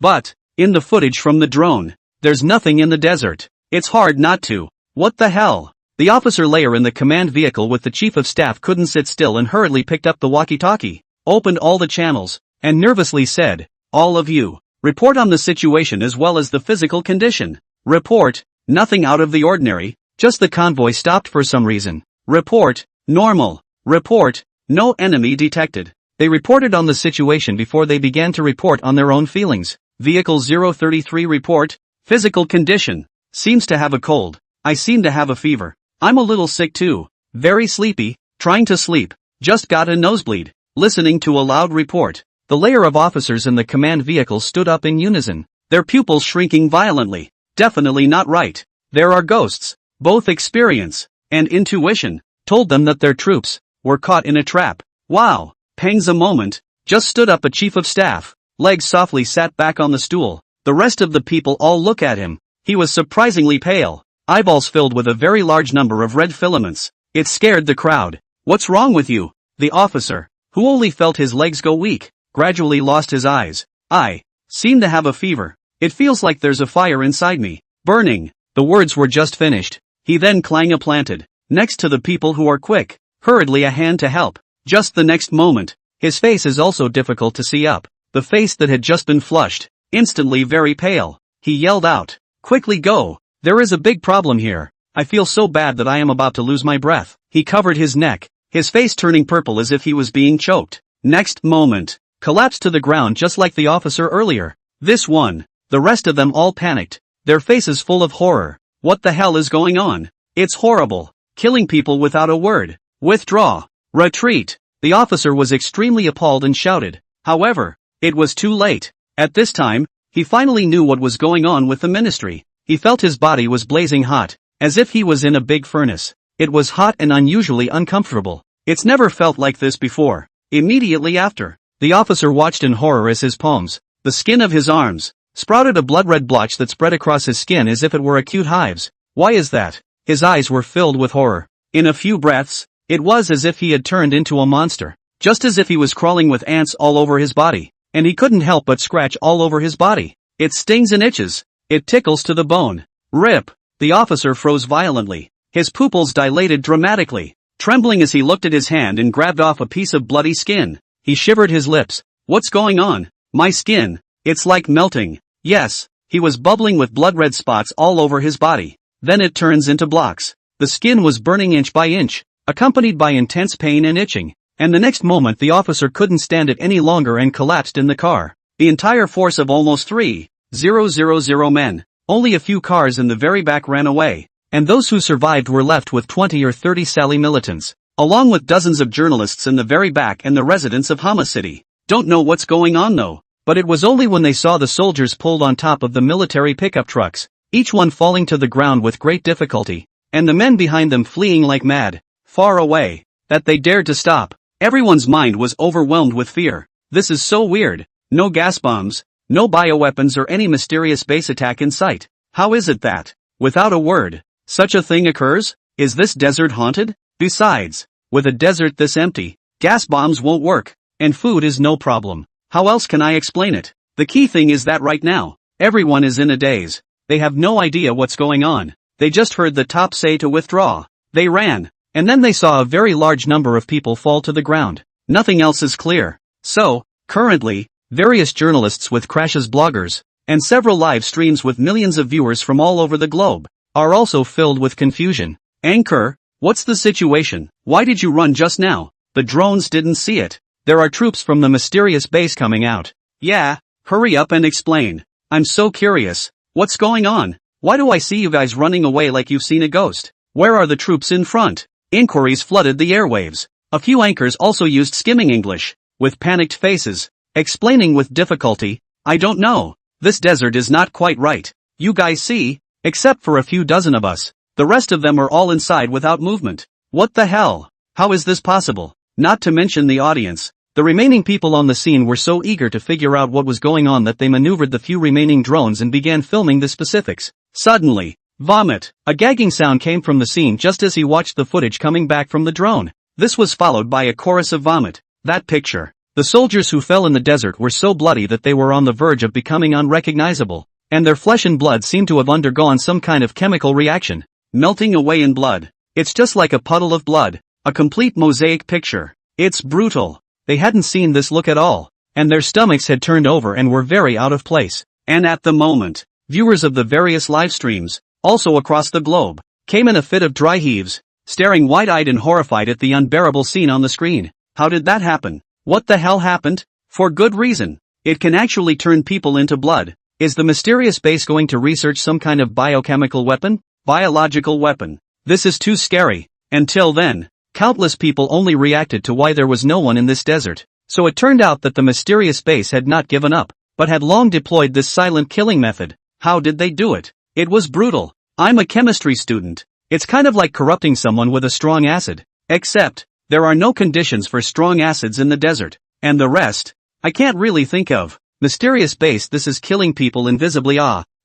[SPEAKER 1] But, in the footage from the drone, there's nothing in the desert. It's hard not to. What the hell? The officer layer in the command vehicle with the chief of staff couldn't sit still and hurriedly picked up the walkie-talkie, opened all the channels, and nervously said, all of you, report on the situation as well as the physical condition. Report, nothing out of the ordinary, just the convoy stopped for some reason. Report, normal. Report, no enemy detected. They reported on the situation before they began to report on their own feelings. Vehicle 033 report, physical condition, seems to have a cold. I seem to have a fever. I'm a little sick too. Very sleepy, trying to sleep. Just got a nosebleed. Listening to a loud report. The layer of officers in the command vehicle stood up in unison, their pupils shrinking violently. definitely not right. There are ghosts. Both experience and intuition told them that their troops were caught in a trap. Wow. Pangs a moment. Just stood up a chief of staff. Legs softly sat back on the stool. The rest of the people all look at him. He was surprisingly pale. Eyeballs filled with a very large number of red filaments. It scared the crowd. What's wrong with you? The officer, who only felt his legs go weak, gradually lost his eyes. I seem to have a fever. It feels like there's a fire inside me. Burning. The words were just finished. He then planted next to the people who are quick, hurriedly a hand to help. Just the next moment, his face is also difficult to see up. The face that had just been flushed, instantly very pale. He yelled out, quickly go. There is a big problem here. I feel so bad that I am about to lose my breath. He covered his neck, his face turning purple as if he was being choked. Next moment, collapsed to the ground just like the officer earlier. This one. The rest of them all panicked, their faces full of horror. What the hell is going on? It's horrible. Killing people without a word. Withdraw. Retreat. The officer was extremely appalled and shouted. However, it was too late. At this time, he finally knew what was going on with the ministry. He felt his body was blazing hot, as if he was in a big furnace. It was hot and unusually uncomfortable. It's never felt like this before. Immediately after, the officer watched in horror as his palms, the skin of his arms, sprouted a blood-red blotch that spread across his skin as if it were acute hives. Why is that? His eyes were filled with horror. In a few breaths, it was as if he had turned into a monster. Just as if he was crawling with ants all over his body. And he couldn't help but scratch all over his body. It stings and itches. It tickles to the bone. Rip. The officer froze violently. His pupils dilated dramatically. Trembling as he looked at his hand and grabbed off a piece of bloody skin. He shivered his lips. What's going on? My skin. It's like melting. Yes, he was bubbling with blood-red spots all over his body. Then it turns into blocks. The skin was burning inch by inch, accompanied by intense pain and itching. And the next moment the officer couldn't stand it any longer and collapsed in the car. The entire force of almost 3,000 men. Only a few cars in the very back ran away. And those who survived were left with 20 or 30 Sally militants, along with dozens of journalists in the very back and the residents of Hama City. Don't know what's going on though. But it was only when they saw the soldiers pulled on top of the military pickup trucks, each one falling to the ground with great difficulty, and the men behind them fleeing like mad, far away, that they dared to stop. Everyone's mind was overwhelmed with fear. This is so weird. No gas bombs, no bioweapons or any mysterious base attack in sight. How is it that, without a word, such a thing occurs? Is this desert haunted? Besides, with a desert this empty, gas bombs won't work, and food is no problem. How else can I explain it? The key thing is that right now, everyone is in a daze. They have no idea what's going on. They just heard the top say to withdraw. They ran, and then they saw a very large number of people fall to the ground. Nothing else is clear. So, currently, various journalists with Crash's bloggers, and several live streams with millions of viewers from all over the globe, are also filled with confusion. Anchor, what's the situation? Why did you run just now? The drones didn't see it. There are troops from the mysterious base coming out. Yeah, hurry up and explain. I'm so curious. What's going on? Why do I see you guys running away like you've seen a ghost? Where are the troops in front? Inquiries flooded the airwaves. A few anchors also used skimming English, with panicked faces, explaining with difficulty, I don't know. This desert is not quite right. You guys see? Except for a few dozen of us. The rest of them are all inside without movement. What the hell? How is this possible? Not to mention the audience. The remaining people on the scene were so eager to figure out what was going on that they maneuvered the few remaining drones and began filming the specifics. Suddenly, vomit. A gagging sound came from the scene just as he watched the footage coming back from the drone. This was followed by a chorus of vomit. That picture. The soldiers who fell in the desert were so bloody that they were on the verge of becoming unrecognizable, and their flesh and blood seemed to have undergone some kind of chemical reaction, melting away in blood. It's just like a puddle of blood. A complete mosaic picture. It's brutal. They hadn't seen this look at all, and their stomachs had turned over and were very out of place. And at the moment, viewers of the various live streams, also across the globe, came in a fit of dry heaves, staring wide-eyed and horrified at the unbearable scene on the screen. How did that happen? What the hell happened? For good reason. It can actually turn people into blood. Is the mysterious base going to research some kind of biochemical weapon? Biological weapon. This is too scary. Until then, countless people only reacted to why there was no one in this desert. So it turned out that the mysterious base had not given up, but had long deployed this silent killing method. How did they do it? It was brutal. I'm a chemistry student. It's kind of like corrupting someone with a strong acid. Except, there are no conditions for strong acids in the desert. And the rest, I can't really think of. Mysterious base. This is killing people invisibly.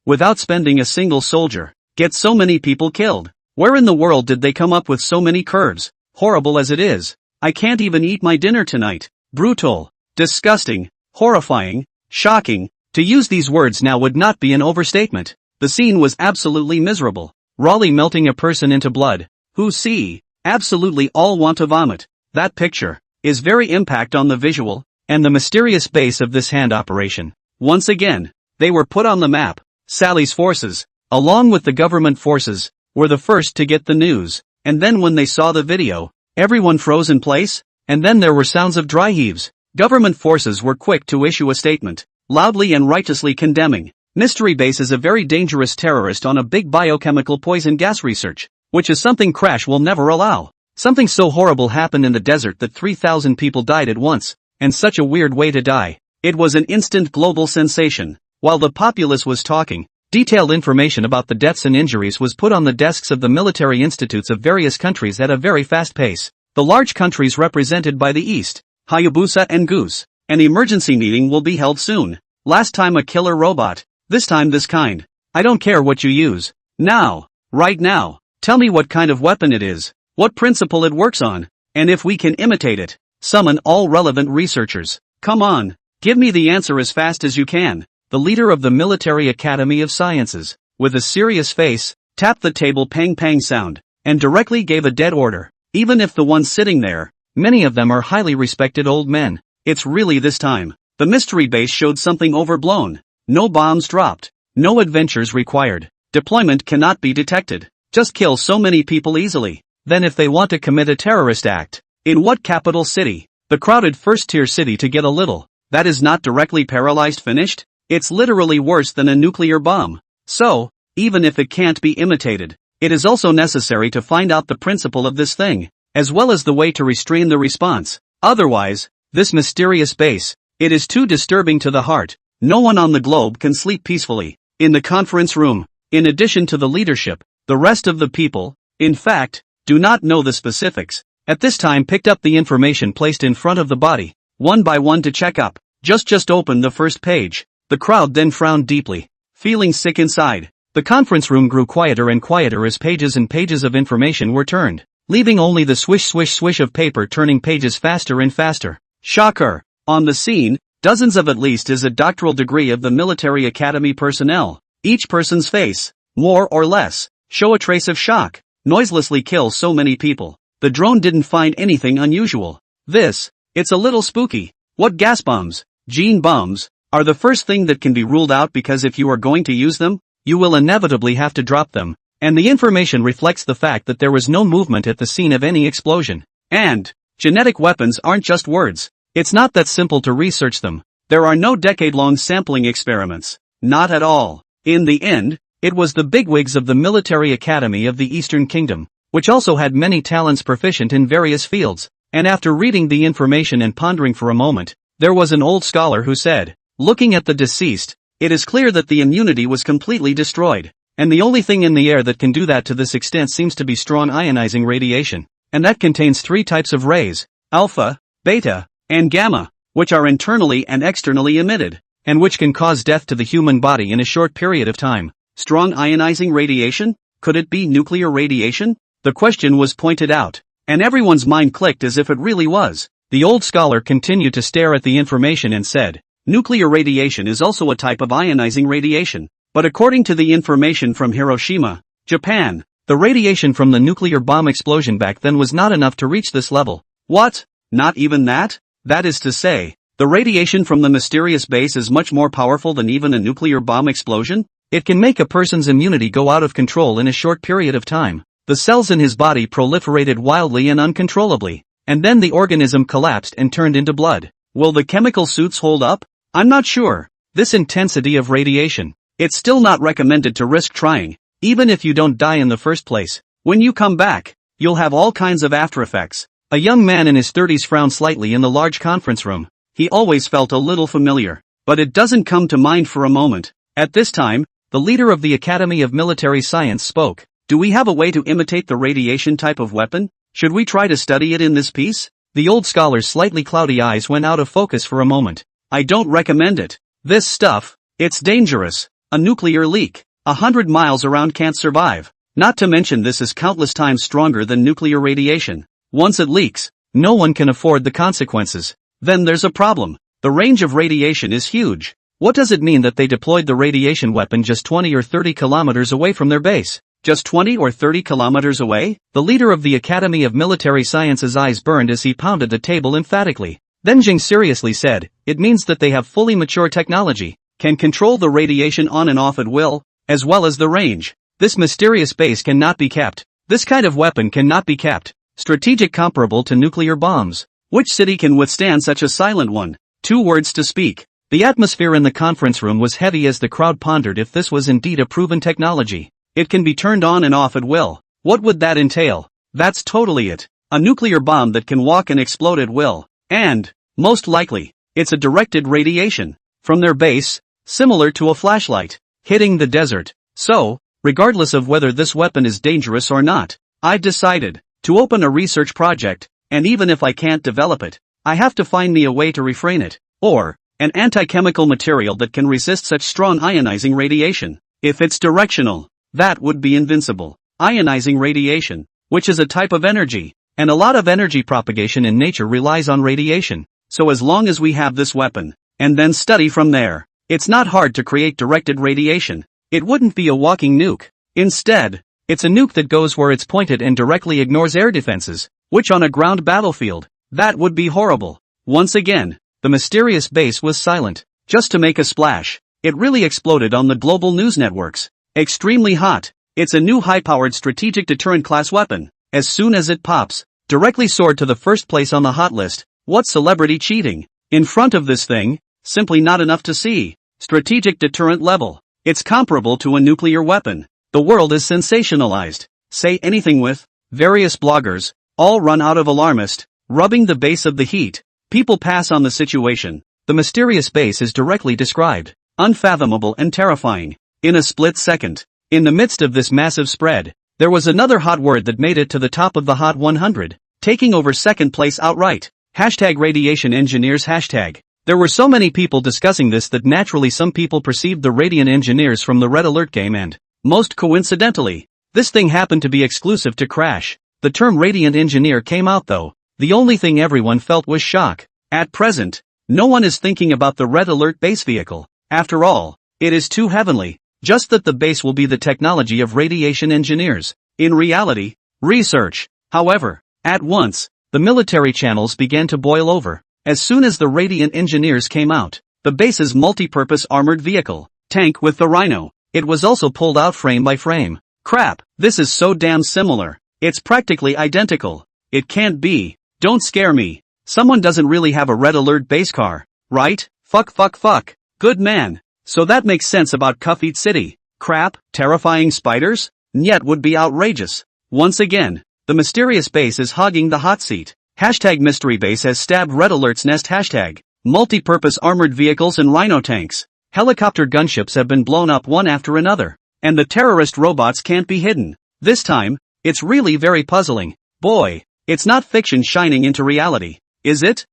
[SPEAKER 1] Without spending a single soldier. Get so many people killed. Where in the world did they come up with so many curves? Horrible as it is. I can't even eat my dinner tonight. Brutal. Disgusting. Horrifying. Shocking. To use these words now would not be an overstatement. The scene was absolutely miserable. Rawly melting a person into blood. Who see? Absolutely all want to vomit. That picture is very impact on the visual and the mysterious base of this hand operation. Once again, they were put on the map. Sally's forces, along with the government forces, were the first to get the news, and then when they saw the video, everyone froze in place, and then there were sounds of dry heaves. Government forces were quick to issue a statement, loudly and righteously condemning. Mystery Base is a very dangerous terrorist on a big biochemical poison gas research, which is something Crash will never allow. Something so horrible happened in the desert that 3,000 people died at once, and such a weird way to die. It was an instant global sensation. While the populace was talking, detailed information about the deaths and injuries was put on the desks of the military institutes of various countries at a very fast pace. The large countries represented by the East, Hayabusa and Goose. An emergency meeting will be held soon. Last time a killer robot, this time this kind. I don't care what you use. Now, right now, tell me what kind of weapon it is, what principle it works on, and if we can imitate it. Summon all relevant researchers. Come on, give me the answer as fast as you can. The leader of the Military Academy of Sciences, with a serious face, tapped the table pang pang sound, and directly gave a dead order. Even if the ones sitting there, many of them are highly respected old men. It's really this time. The mystery base showed something overblown. No bombs dropped. No adventures required. Deployment cannot be detected. Just kill so many people easily. Then if they want to commit a terrorist act, in what capital city? The crowded first-tier city to get a little. That is not directly paralyzed finished? It's literally worse than a nuclear bomb. So, even if it can't be imitated, it is also necessary to find out the principle of this thing, as well as the way to restrain the response. Otherwise, this mysterious base, it is too disturbing to the heart. No one on the globe can sleep peacefully. In the conference room, in addition to the leadership, the rest of the people, in fact, do not know the specifics. At this time picked up the information placed in front of the body, one by one to check up. Just open the first page. The crowd then frowned deeply, feeling sick inside. The conference room grew quieter and quieter as pages and pages of information were turned, leaving only the swish swish swish of paper turning pages faster and faster. Shocker! On the scene, dozens of at least is a doctoral degree of the military academy personnel. Each person's face, more or less, show a trace of shock. Noiselessly kill so many people. The drone didn't find anything unusual. It's a little spooky. What gas bombs, gene bombs, are the first thing that can be ruled out because if you are going to use them, you will inevitably have to drop them. And the information reflects the fact that there was no movement at the scene of any explosion. And, genetic weapons aren't just words. It's not that simple to research them. There are no decade-long sampling experiments. Not at all. In the end, it was the bigwigs of the Military Academy of the Eastern Kingdom, which also had many talents proficient in various fields. And after reading the information and pondering for a moment, there was an old scholar who said, looking at the deceased, it is clear that the immunity was completely destroyed, and the only thing in the air that can do that to this extent seems to be strong ionizing radiation, and that contains 3 types of rays, alpha, beta, and gamma, which are internally and externally emitted, and which can cause death to the human body in a short period of time. Strong ionizing radiation? Could it be nuclear radiation? The question was pointed out, and everyone's mind clicked as if it really was. The old scholar continued to stare at the information and said, nuclear radiation is also a type of ionizing radiation, but according to the information from Hiroshima, Japan, the radiation from the nuclear bomb explosion back then was not enough to reach this level. What? Not even that? That is to say, the radiation from the mysterious base is much more powerful than even a nuclear bomb explosion? It can make a person's immunity go out of control in a short period of time. The cells in his body proliferated wildly and uncontrollably, and then the organism collapsed and turned into blood. Will the chemical suits hold up? I'm not sure. This intensity of radiation, it's still not recommended to risk trying, even if you don't die in the first place. When you come back, you'll have all kinds of after effects. A young man in his 30s frowned slightly in the large conference room. He always felt a little familiar, but it doesn't come to mind for a moment. At this time, the leader of the Academy of Military Science spoke. Do we have a way to imitate the radiation type of weapon? Should we try to study it in this piece? The old scholar's slightly cloudy eyes went out of focus for a moment. I don't recommend it. This stuff, it's dangerous. A nuclear leak, 100 miles around can't survive. Not to mention this is countless times stronger than nuclear radiation. Once it leaks, no one can afford the consequences. Then there's a problem. The range of radiation is huge. What does it mean that they deployed the radiation weapon just 20 or 30 kilometers away from their base? Just 20 or 30 kilometers away? The leader of the Academy of Military Science's eyes burned as he pounded the table emphatically. Then Jing seriously said, it means that they have fully mature technology, can control the radiation on and off at will, as well as the range. This mysterious base cannot be kept. This kind of weapon cannot be kept. Strategic comparable to nuclear bombs. Which city can withstand such a silent one? 2 words to speak. The atmosphere in the conference room was heavy as the crowd pondered if this was indeed a proven technology. It can be turned on and off at will. What would that entail? That's totally it. A nuclear bomb that can walk and explode at will. And, most likely, it's a directed radiation from their base, similar to a flashlight, hitting the desert. So, regardless of whether this weapon is dangerous or not, I've decided to open a research project, and even if I can't develop it, I have to find me a way to refrain it, or an anti-chemical material that can resist such strong ionizing radiation. If it's directional, that would be invincible. Ionizing radiation, which is a type of energy, and a lot of energy propagation in nature relies on radiation. So as long as we have this weapon, and then study from there, it's not hard to create directed radiation. It wouldn't be a walking nuke. Instead, it's a nuke that goes where it's pointed and directly ignores air defenses, which on a ground battlefield, that would be horrible. Once again, the mysterious base was silent. Just to make a splash, it really exploded on the global news networks. Extremely hot. It's a new high-powered strategic deterrent class weapon. As soon as it pops, directly soared to the first place on the hot list. What celebrity cheating? In front of this thing, simply not enough to see. Strategic deterrent level. It's comparable to a nuclear weapon. The world is sensationalized. Say anything with various bloggers, all run out of alarmist, rubbing the base of the heat. People pass on the situation. The mysterious base is directly described. Unfathomable and terrifying. In a split second. In the midst of this massive spread, there was another hot word that made it to the top of the Hot 100, taking over second place outright. Hashtag radiation engineers hashtag. There were so many people discussing this that naturally some people perceived the radiant engineers from the Red Alert game and, most coincidentally, this thing happened to be exclusive to Crash. The term radiant engineer came out though. The only thing everyone felt was shock. At present, no one is thinking about the Red Alert base vehicle. After all, it is too heavenly. Just that the base will be the technology of radiation engineers. In reality, research. However, at once, the military channels began to boil over. As soon as the radiant engineers came out, the base's multi-purpose armored vehicle, tank with the Rhino, it was also pulled out frame by frame. Crap, this is so damn similar. It's practically identical. It can't be. Don't scare me. Someone doesn't really have a Red Alert base car, right? Fuck. Good man. So that makes sense about Cuffeat City. Crap, terrifying spiders? Nyet would be outrageous. Once again, the mysterious base is hogging the hot seat. Hashtag mystery base has stabbed Red Alert's nest. Hashtag multi-purpose armored vehicles and Rhino tanks. Helicopter gunships have been blown up one after another. And the terrorist robots can't be hidden. This time, it's really very puzzling. Boy, it's not fiction shining into reality, is it?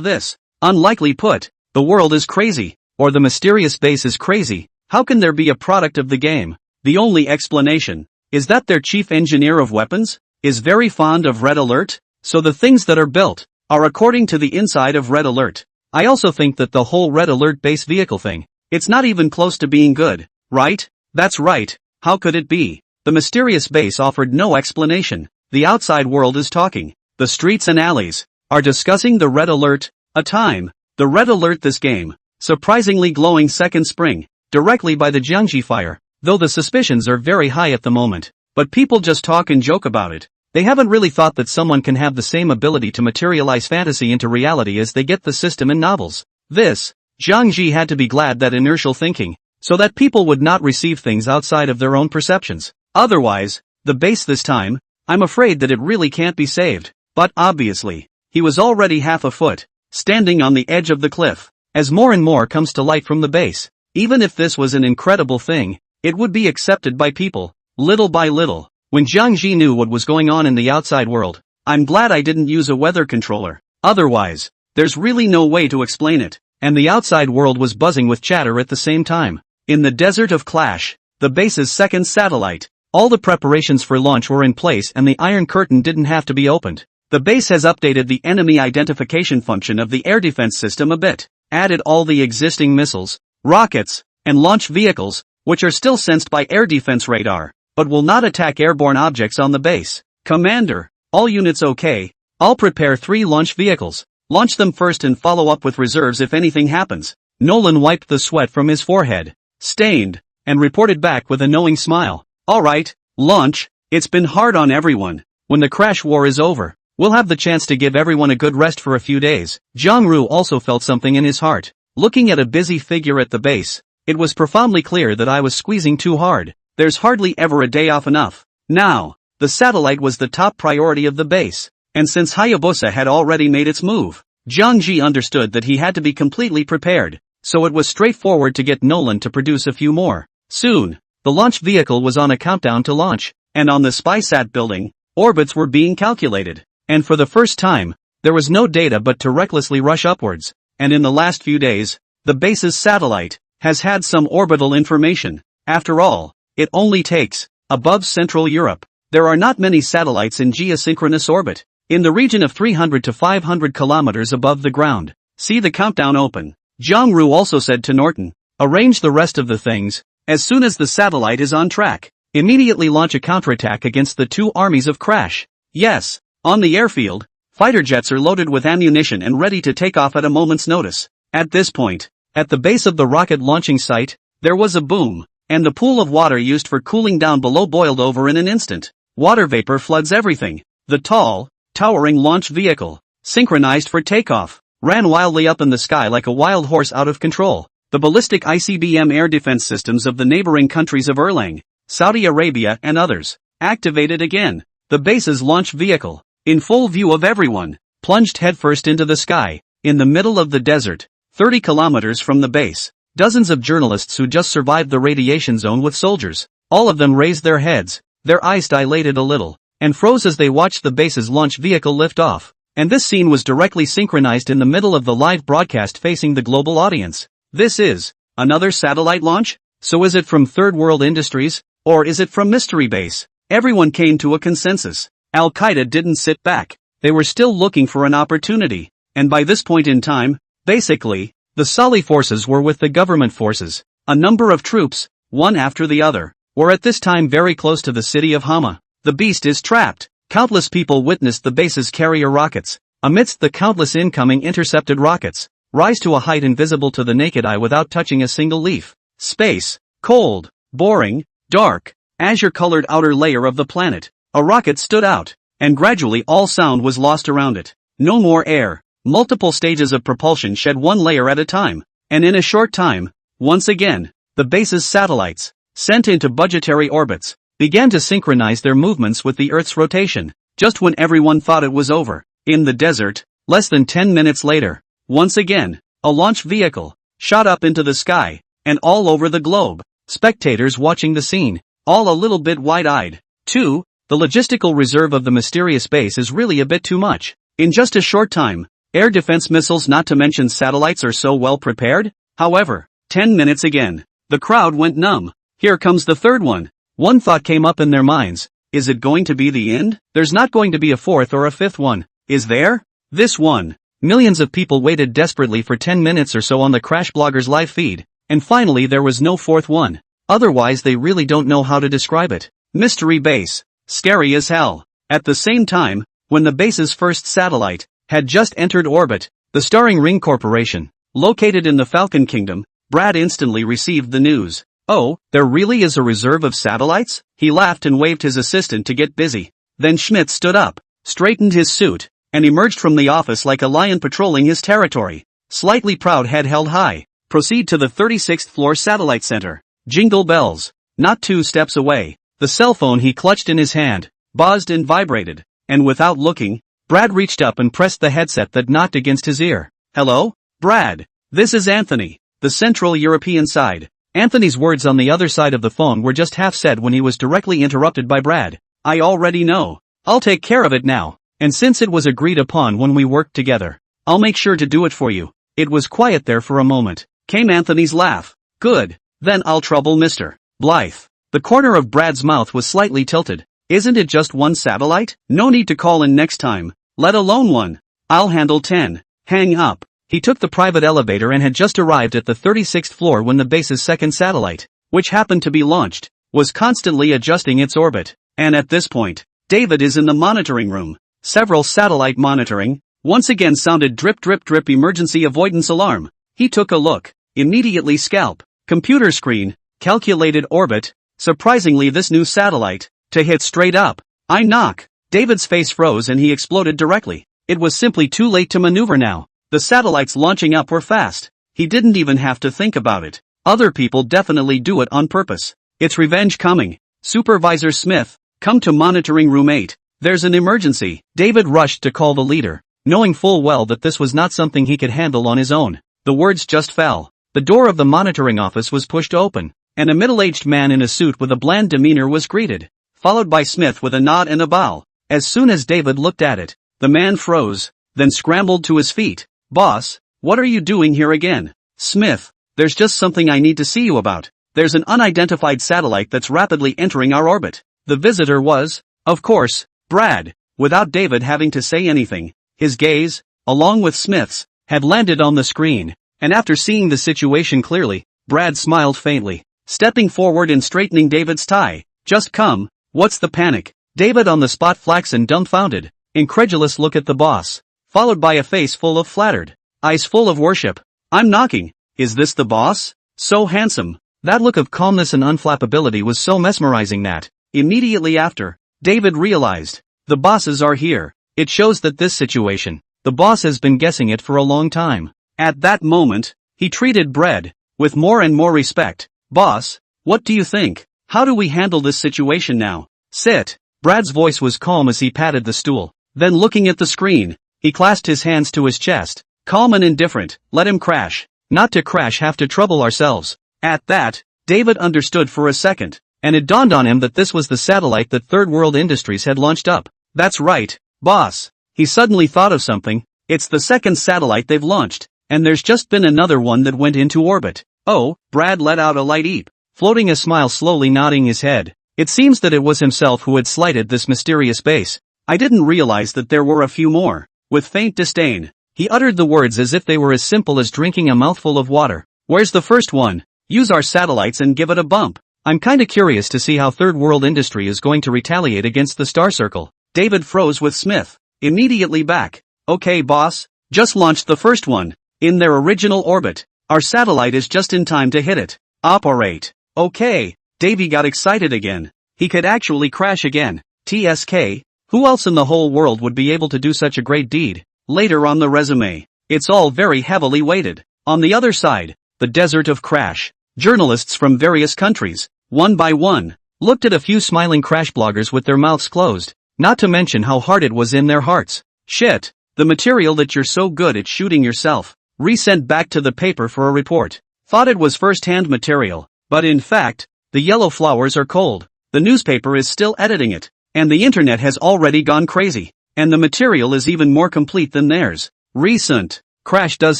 [SPEAKER 1] This. Unlikely put, the world is crazy, or the mysterious base is crazy. How can there be a product of the game? The only explanation is that their chief engineer of weapons is very fond of Red Alert, so the things that are built are according to the inside of Red Alert. I also think that the whole Red Alert base vehicle thing, it's not even close to being good, right? That's right. How could it be? The mysterious base offered no explanation. The outside world is talking. The streets and alleys are discussing the Red Alert, the Red Alert this game, surprisingly glowing second spring, directly by the Jiangxi fire, though the suspicions are very high at the moment. But people just talk and joke about it. They haven't really thought that someone can have the same ability to materialize fantasy into reality as they get the system in novels. Jiangxi had to be glad that inertial thinking, so that people would not receive things outside of their own perceptions. Otherwise, the base this time, I'm afraid that it really can't be saved. But obviously, he was already half a foot, standing on the edge of the cliff, as more and more comes to light from the base. Even if this was an incredible thing, it would be accepted by people, little by little. When Jiang Ji knew what was going on in the outside world, I'm glad I didn't use a weather controller. Otherwise, there's really no way to explain it. And the outside world was buzzing with chatter at the same time. In the desert of Clash, the base's second satellite, all the preparations for launch were in place and the Iron Curtain didn't have to be opened. The base has updated the enemy identification function of the air defense system a bit, added all the existing missiles, rockets, and launch vehicles, which are still sensed by air defense radar, but will not attack airborne objects on the base. Commander, all units okay? I'll prepare 3 launch vehicles. Launch them first and follow up with reserves if anything happens. Nolan wiped the sweat from his forehead, stained, and reported back with a knowing smile. Alright, launch. It's been hard on everyone. When the crash war is over, we'll have the chance to give everyone a good rest for a few days. Zhang Ru also felt something in his heart. Looking at a busy figure at the base, it was profoundly clear that I was squeezing too hard. There's hardly ever a day off enough. Now, the satellite was the top priority of the base. And since Hayabusa had already made its move, Jiang Ji understood that he had to be completely prepared, so it was straightforward to get Nolan to produce a few more. Soon, the launch vehicle was on a countdown to launch, and on the SpySat building, orbits were being calculated. And for the first time, there was no data but to recklessly rush upwards, and in the last few days, the base's satellite has had some orbital information. After all, it only takes, above Central Europe, there are not many satellites in geosynchronous orbit. In the region of 300 to 500 kilometers above the ground. See the countdown open. Zhang Ru also said to Norton, arrange the rest of the things. As soon as the satellite is on track, immediately launch a counterattack against the 2 armies of Crash. Yes, on the airfield, fighter jets are loaded with ammunition and ready to take off at a moment's notice. At this point, at the base of the rocket launching site, there was a boom, and the pool of water used for cooling down below boiled over in an instant. Water vapor floods everything. The tall, towering launch vehicle, synchronized for takeoff, ran wildly up in the sky like a wild horse out of control. The ballistic ICBM air defense systems of the neighboring countries of Erlang, Saudi Arabia and others, activated again. The base's launch vehicle, in full view of everyone, plunged headfirst into the sky, in the middle of the desert, 30 kilometers from the base. Dozens of journalists who just survived the radiation zone with soldiers, all of them raised their heads, their eyes dilated a little, and froze as they watched the base's launch vehicle lift off. And this scene was directly synchronized in the middle of the live broadcast facing the global audience. This is another satellite launch? So is it from Third World Industries, or is it from Mystery Base? Everyone came to a consensus. Al-Qaeda didn't sit back. They were still looking for an opportunity. And by this point in time, basically, the Sali forces were with the government forces. A number of troops, one after the other, were at this time very close to the city of Hama. The beast is trapped. Countless people witnessed the base's carrier rockets, amidst the countless incoming intercepted rockets, rise to a height invisible to the naked eye without touching a single leaf. Space, cold, boring, dark, azure-colored outer layer of the planet. A rocket stood out, and gradually all sound was lost around it. No more air. Multiple stages of propulsion shed one layer at a time, and in a short time, once again, the base's satellites, sent into budgetary orbits, began to synchronize their movements with the Earth's rotation. Just when everyone thought it was over, in the desert, less than 10 minutes later, once again, a launch vehicle shot up into the sky, and all over the globe, spectators watching the scene, all a little bit wide-eyed. 2. The logistical reserve of the mysterious base is really a bit too much. In just a short time, air defense missiles not to mention satellites are so well prepared. However, 10 minutes again, the crowd went numb. Here comes the third one. One thought came up in their minds. Is it going to be the end? There's not going to be a fourth or a fifth one, is there? This one. Millions of people waited desperately for 10 minutes or so on the Crash Blogger's live feed, and finally there was no fourth one. Otherwise they really don't know how to describe it. Mystery Base. Scary as hell. At the same time, when the base's first satellite had just entered orbit, the Starring Ring Corporation, located in the Falcon Kingdom, Brad instantly received the news. Oh, there really is a reserve of satellites? He laughed and waved his assistant to get busy. Then Schmidt stood up, straightened his suit, and emerged from the office like a lion patrolling his territory. Slightly proud head held high. Proceed to the 36th floor satellite center. Jingle bells. Not 2 steps away, the cell phone he clutched in his hand, buzzed and vibrated, and without looking, Brad reached up and pressed the headset that knocked against his ear. Hello? Brad. This is Anthony, the Central European side. Anthony's words on the other side of the phone were just half said when he was directly interrupted by Brad. I already know. I'll take care of it now. And since it was agreed upon when we worked together, I'll make sure to do it for you. It was quiet there for a moment. Came Anthony's laugh. Good. Then I'll trouble Mr. Blythe. The corner of Brad's mouth was slightly tilted. Isn't it just one satellite? No need to call in next time. Let alone one. I'll handle 10. Hang up. He took the private elevator and had just arrived at the 36th floor when the base's second satellite, which happened to be launched, was constantly adjusting its orbit. And at this point, David is in the monitoring room. Several satellite monitoring, once again sounded drip drip drip emergency avoidance alarm. He took a look. Immediately scalp. Computer screen. Calculated orbit. Surprisingly this new satellite, to hit straight up. I knock. David's face froze and he exploded directly. It was simply too late to maneuver now. The satellites launching up were fast. He didn't even have to think about it. Other people definitely do it on purpose. It's revenge coming. Supervisor Smith, come to monitoring room 8. There's an emergency. David rushed to call the leader, knowing full well that this was not something he could handle on his own. The words just fell. The door of the monitoring office was pushed open, and a middle-aged man in a suit with a bland demeanor was greeted, followed by Smith with a nod and a bow. As soon as David looked at it, the man froze, then scrambled to his feet. Boss, what are you doing here again? Smith, there's just something I need to see you about. There's an unidentified satellite that's rapidly entering our orbit. The visitor was, of course, Brad. Without David having to say anything, his gaze, along with Smith's, had landed on the screen, and after seeing the situation clearly, Brad smiled faintly, stepping forward and straightening David's tie. Just come, what's the panic? David on the spot flaxen dumbfounded, incredulous look at the boss, followed by a face full of flattered, eyes full of worship. I'm knocking. Is this the boss? So handsome. That look of calmness and unflappability was so mesmerizing that, immediately after, David realized, the bosses are here. It shows that this situation, the boss has been guessing it for a long time. At that moment, he treated Brad with more and more respect. Boss, what do you think? How do we handle this situation now? Sit. Brad's voice was calm as he patted the stool. Then looking at the screen, he clasped his hands to his chest. Calm and indifferent, let him crash. Not to crash, have to trouble ourselves. At that, David understood for a second, and it dawned on him that this was the satellite that Third World Industries had launched up. That's right, boss. He suddenly thought of something. It's the second satellite they've launched, and there's just been another one that went into orbit. Oh, Brad let out a light eep, floating a smile, slowly nodding his head. It seems that it was himself who had slighted this mysterious base. I didn't realize that there were a few more. With faint disdain, he uttered the words as if they were as simple as drinking a mouthful of water. Where's the first one? Use our satellites and give it a bump. I'm kinda curious to see how Third World Industry is going to retaliate against the Star Circle. David froze with Smith, immediately back. Okay boss, just launched the first one, in their original orbit. Our satellite is just in time to hit it. Operate. Okay. Davey got excited again. He could actually crash again. TSK, who else in the whole world would be able to do such a great deed? Later on the resume, it's all very heavily weighted. On the other side, the desert of crash. Journalists from various countries, one by one, looked at a few smiling crash bloggers with their mouths closed, not to mention how hard it was in their hearts. Shit, the material that you're so good at shooting yourself, resent back to the paper for a report. Thought it was first-hand material, but in fact, the yellow flowers are cold. The newspaper is still editing it, and the internet has already gone crazy, and the material is even more complete than theirs. Recent crash does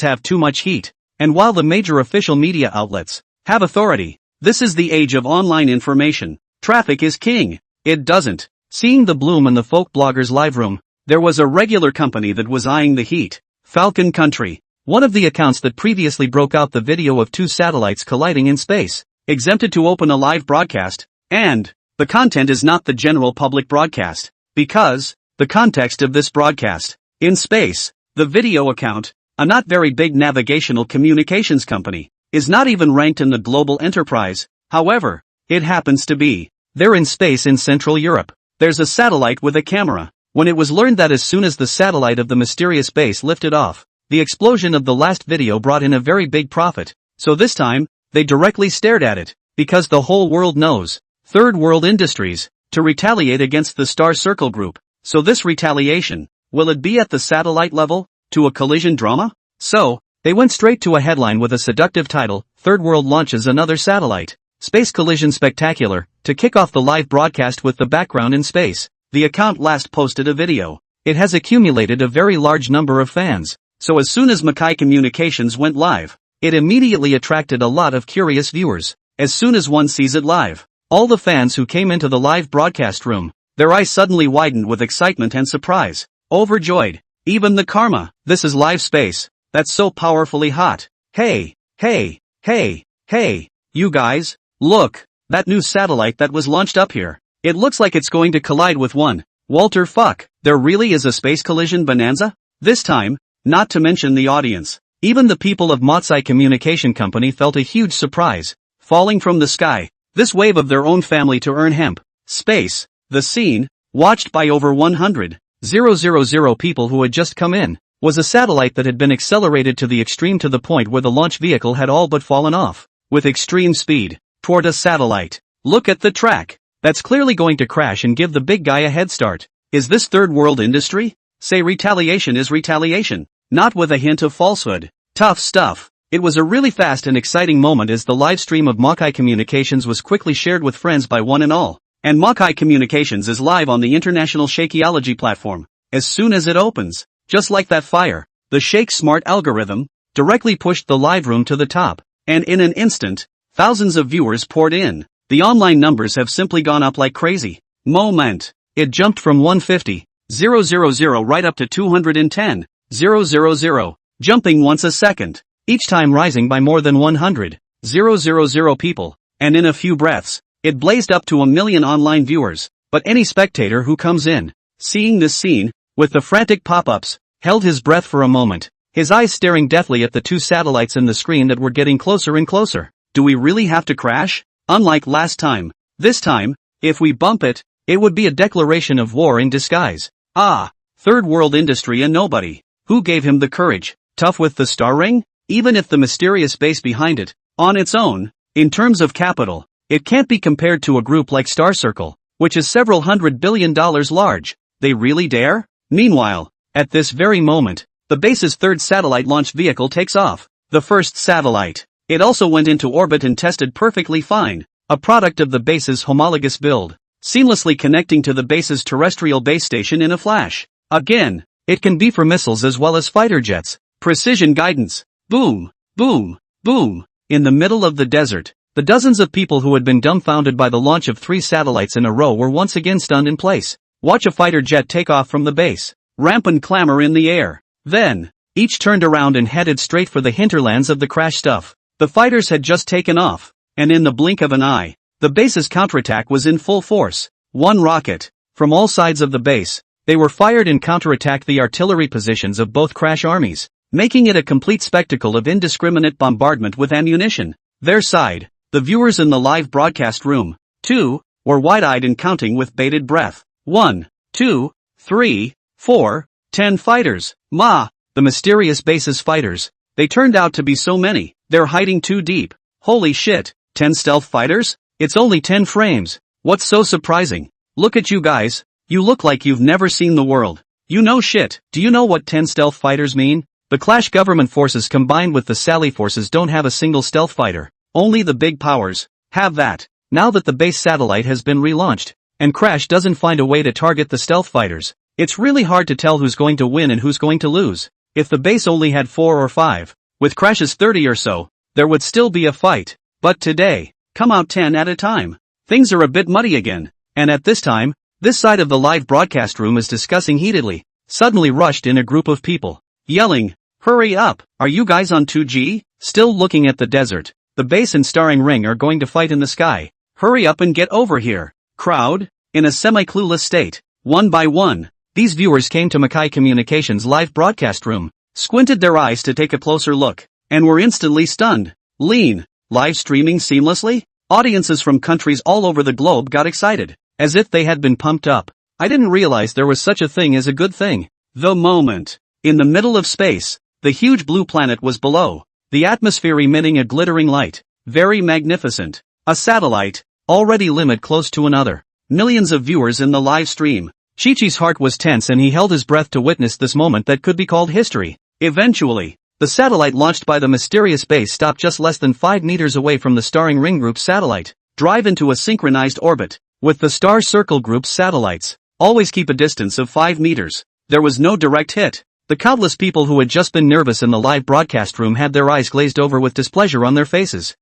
[SPEAKER 1] have too much heat, and while the major official media outlets have authority, this is the age of online information. Traffic is king. It doesn't. Seeing the bloom in the folk bloggers' live room, there was a regular company that was eyeing the heat. Falcon Country, one of the accounts that previously broke out the video of two satellites colliding in space, exempted to open a live broadcast, and the content is not the general public broadcast, because the context of this broadcast, in space, the video account, a not very big navigational communications company, is not even ranked in the global enterprise. However, it happens to be. They're in space in Central Europe. There's a satellite with a camera. When it was learned that as soon as the satellite of the mysterious base lifted off, the explosion of the last video brought in a very big profit, so this time, they directly stared at it, because the whole world knows, Third World Industries, to retaliate against the Star Circle Group. So this retaliation, will it be at the satellite level, to a collision drama? So, they went straight to a headline with a seductive title, Third World launches another satellite. Space collision spectacular. To kick off the live broadcast with the background in space, the account last posted a video. It has accumulated a very large number of fans. So as soon as Makai Communications went live, it immediately attracted a lot of curious viewers. As soon as one sees it live, all the fans who came into the live broadcast room, their eyes suddenly widened with excitement and surprise. Overjoyed. Even the karma. This is live space. That's so powerfully hot. Hey, hey, hey, hey, you guys, look, that new satellite that was launched up here. It looks like it's going to collide with one. Walter fuck, there really is a space collision bonanza? This time, not to mention the audience. Even the people of Matsai Communication Company felt a huge surprise. Falling from the sky, this wave of their own family to earn hemp. Space, the scene, watched by over 100,000 people who had just come in, was a satellite that had been accelerated to the extreme to the point where the launch vehicle had all but fallen off. With extreme speed, toward a satellite. Look at the track. That's clearly going to crash and give the big guy a head start. Is this third world industry? Say retaliation is retaliation, not with a hint of falsehood. Tough stuff. It was a really fast and exciting moment as the live stream of Makai Communications was quickly shared with friends by one and all. And Makai Communications is live on the international Shakeology platform. As soon as it opens, just like that fire, the Shake Smart algorithm directly pushed the live room to the top. And in an instant, thousands of viewers poured in. The online numbers have simply gone up like crazy. Moment. It jumped from 150,000 right up to 210,000, jumping once a second, each time rising by more than 100,000 people, and in a few breaths, it blazed up to 1 million online viewers. But any spectator who comes in, seeing this scene, with the frantic pop-ups, held his breath for a moment, his eyes staring deathly at the two satellites in the screen that were getting closer and closer. Do we really have to crash? Unlike last time. This time, if we bump it, it would be a declaration of war in disguise. Ah, third world industry and nobody. Who gave him the courage? Tough with the star ring? Even if the mysterious base behind it, on its own, in terms of capital, it can't be compared to a group like Star Circle, which is several $100 billion large. They really dare? Meanwhile, at this very moment, the base's third satellite launch vehicle takes off. The first satellite. It also went into orbit and tested perfectly fine, a product of the base's homologous build, seamlessly connecting to the base's terrestrial base station in a flash. Again, it can be for missiles as well as fighter jets. Precision guidance. Boom, boom, boom. In the middle of the desert, the dozens of people who had been dumbfounded by the launch of 3 satellites in a row were once again stunned in place. Watch a fighter jet take off from the base. Rampant clamor in the air. Then, each turned around and headed straight for the hinterlands of the crash stuff. The fighters had just taken off, and in the blink of an eye, the base's counterattack was in full force. One rocket, from all sides of the base, they were fired and counterattacked the artillery positions of both crash armies, making it a complete spectacle of indiscriminate bombardment with ammunition. Their side, the viewers in the live broadcast room, 2, were wide-eyed and counting with bated breath. 1, 2, 3, 4, 10 fighters. The mysterious base's fighters. They turned out to be so many. They're hiding too deep. Holy shit, 10 stealth fighters? It's only 10 frames. What's so surprising? Look at you guys. You look like you've never seen the world. You know shit. Do you know what 10 stealth fighters mean? The Clash government forces combined with the Sally forces don't have a single stealth fighter. Only the big powers have that. Now that the base satellite has been relaunched, and Crash doesn't find a way to target the stealth fighters, it's really hard to tell who's going to win and who's going to lose. If the base only had 4 or 5, with Crash's 30 or so, there would still be a fight. But today, come out 10 at a time. Things are a bit muddy again. And at this time, this side of the live broadcast room is discussing heatedly. Suddenly rushed in a group of people, yelling, "Hurry up, are you guys on 2G? Still looking at the desert. The base and starring ring are going to fight in the sky. Hurry up and get over here." Crowd, in a semi-clueless state, one by one, these viewers came to Makai Communications' live broadcast room, squinted their eyes to take a closer look, and were instantly stunned. Live streaming seamlessly? Audiences from countries all over the globe got excited, as if they had been pumped up. I didn't realize there was such a thing as a good thing. The moment. In the middle of space, the huge blue planet was below, the atmosphere emitting a glittering light. Very magnificent. A satellite, already limit close to another. Millions of viewers in the live stream. Chi-Chi's heart was tense and he held his breath to witness this moment that could be called history. Eventually, The satellite launched by the mysterious base stopped just less than 5 meters away from the starring Ring Group's satellite. Drive into a synchronized orbit. With the Star Circle Group's satellites, always keep a distance of 5 meters. There was no direct hit. The countless people who had just been nervous in the live broadcast room had their eyes glazed over with displeasure on their faces.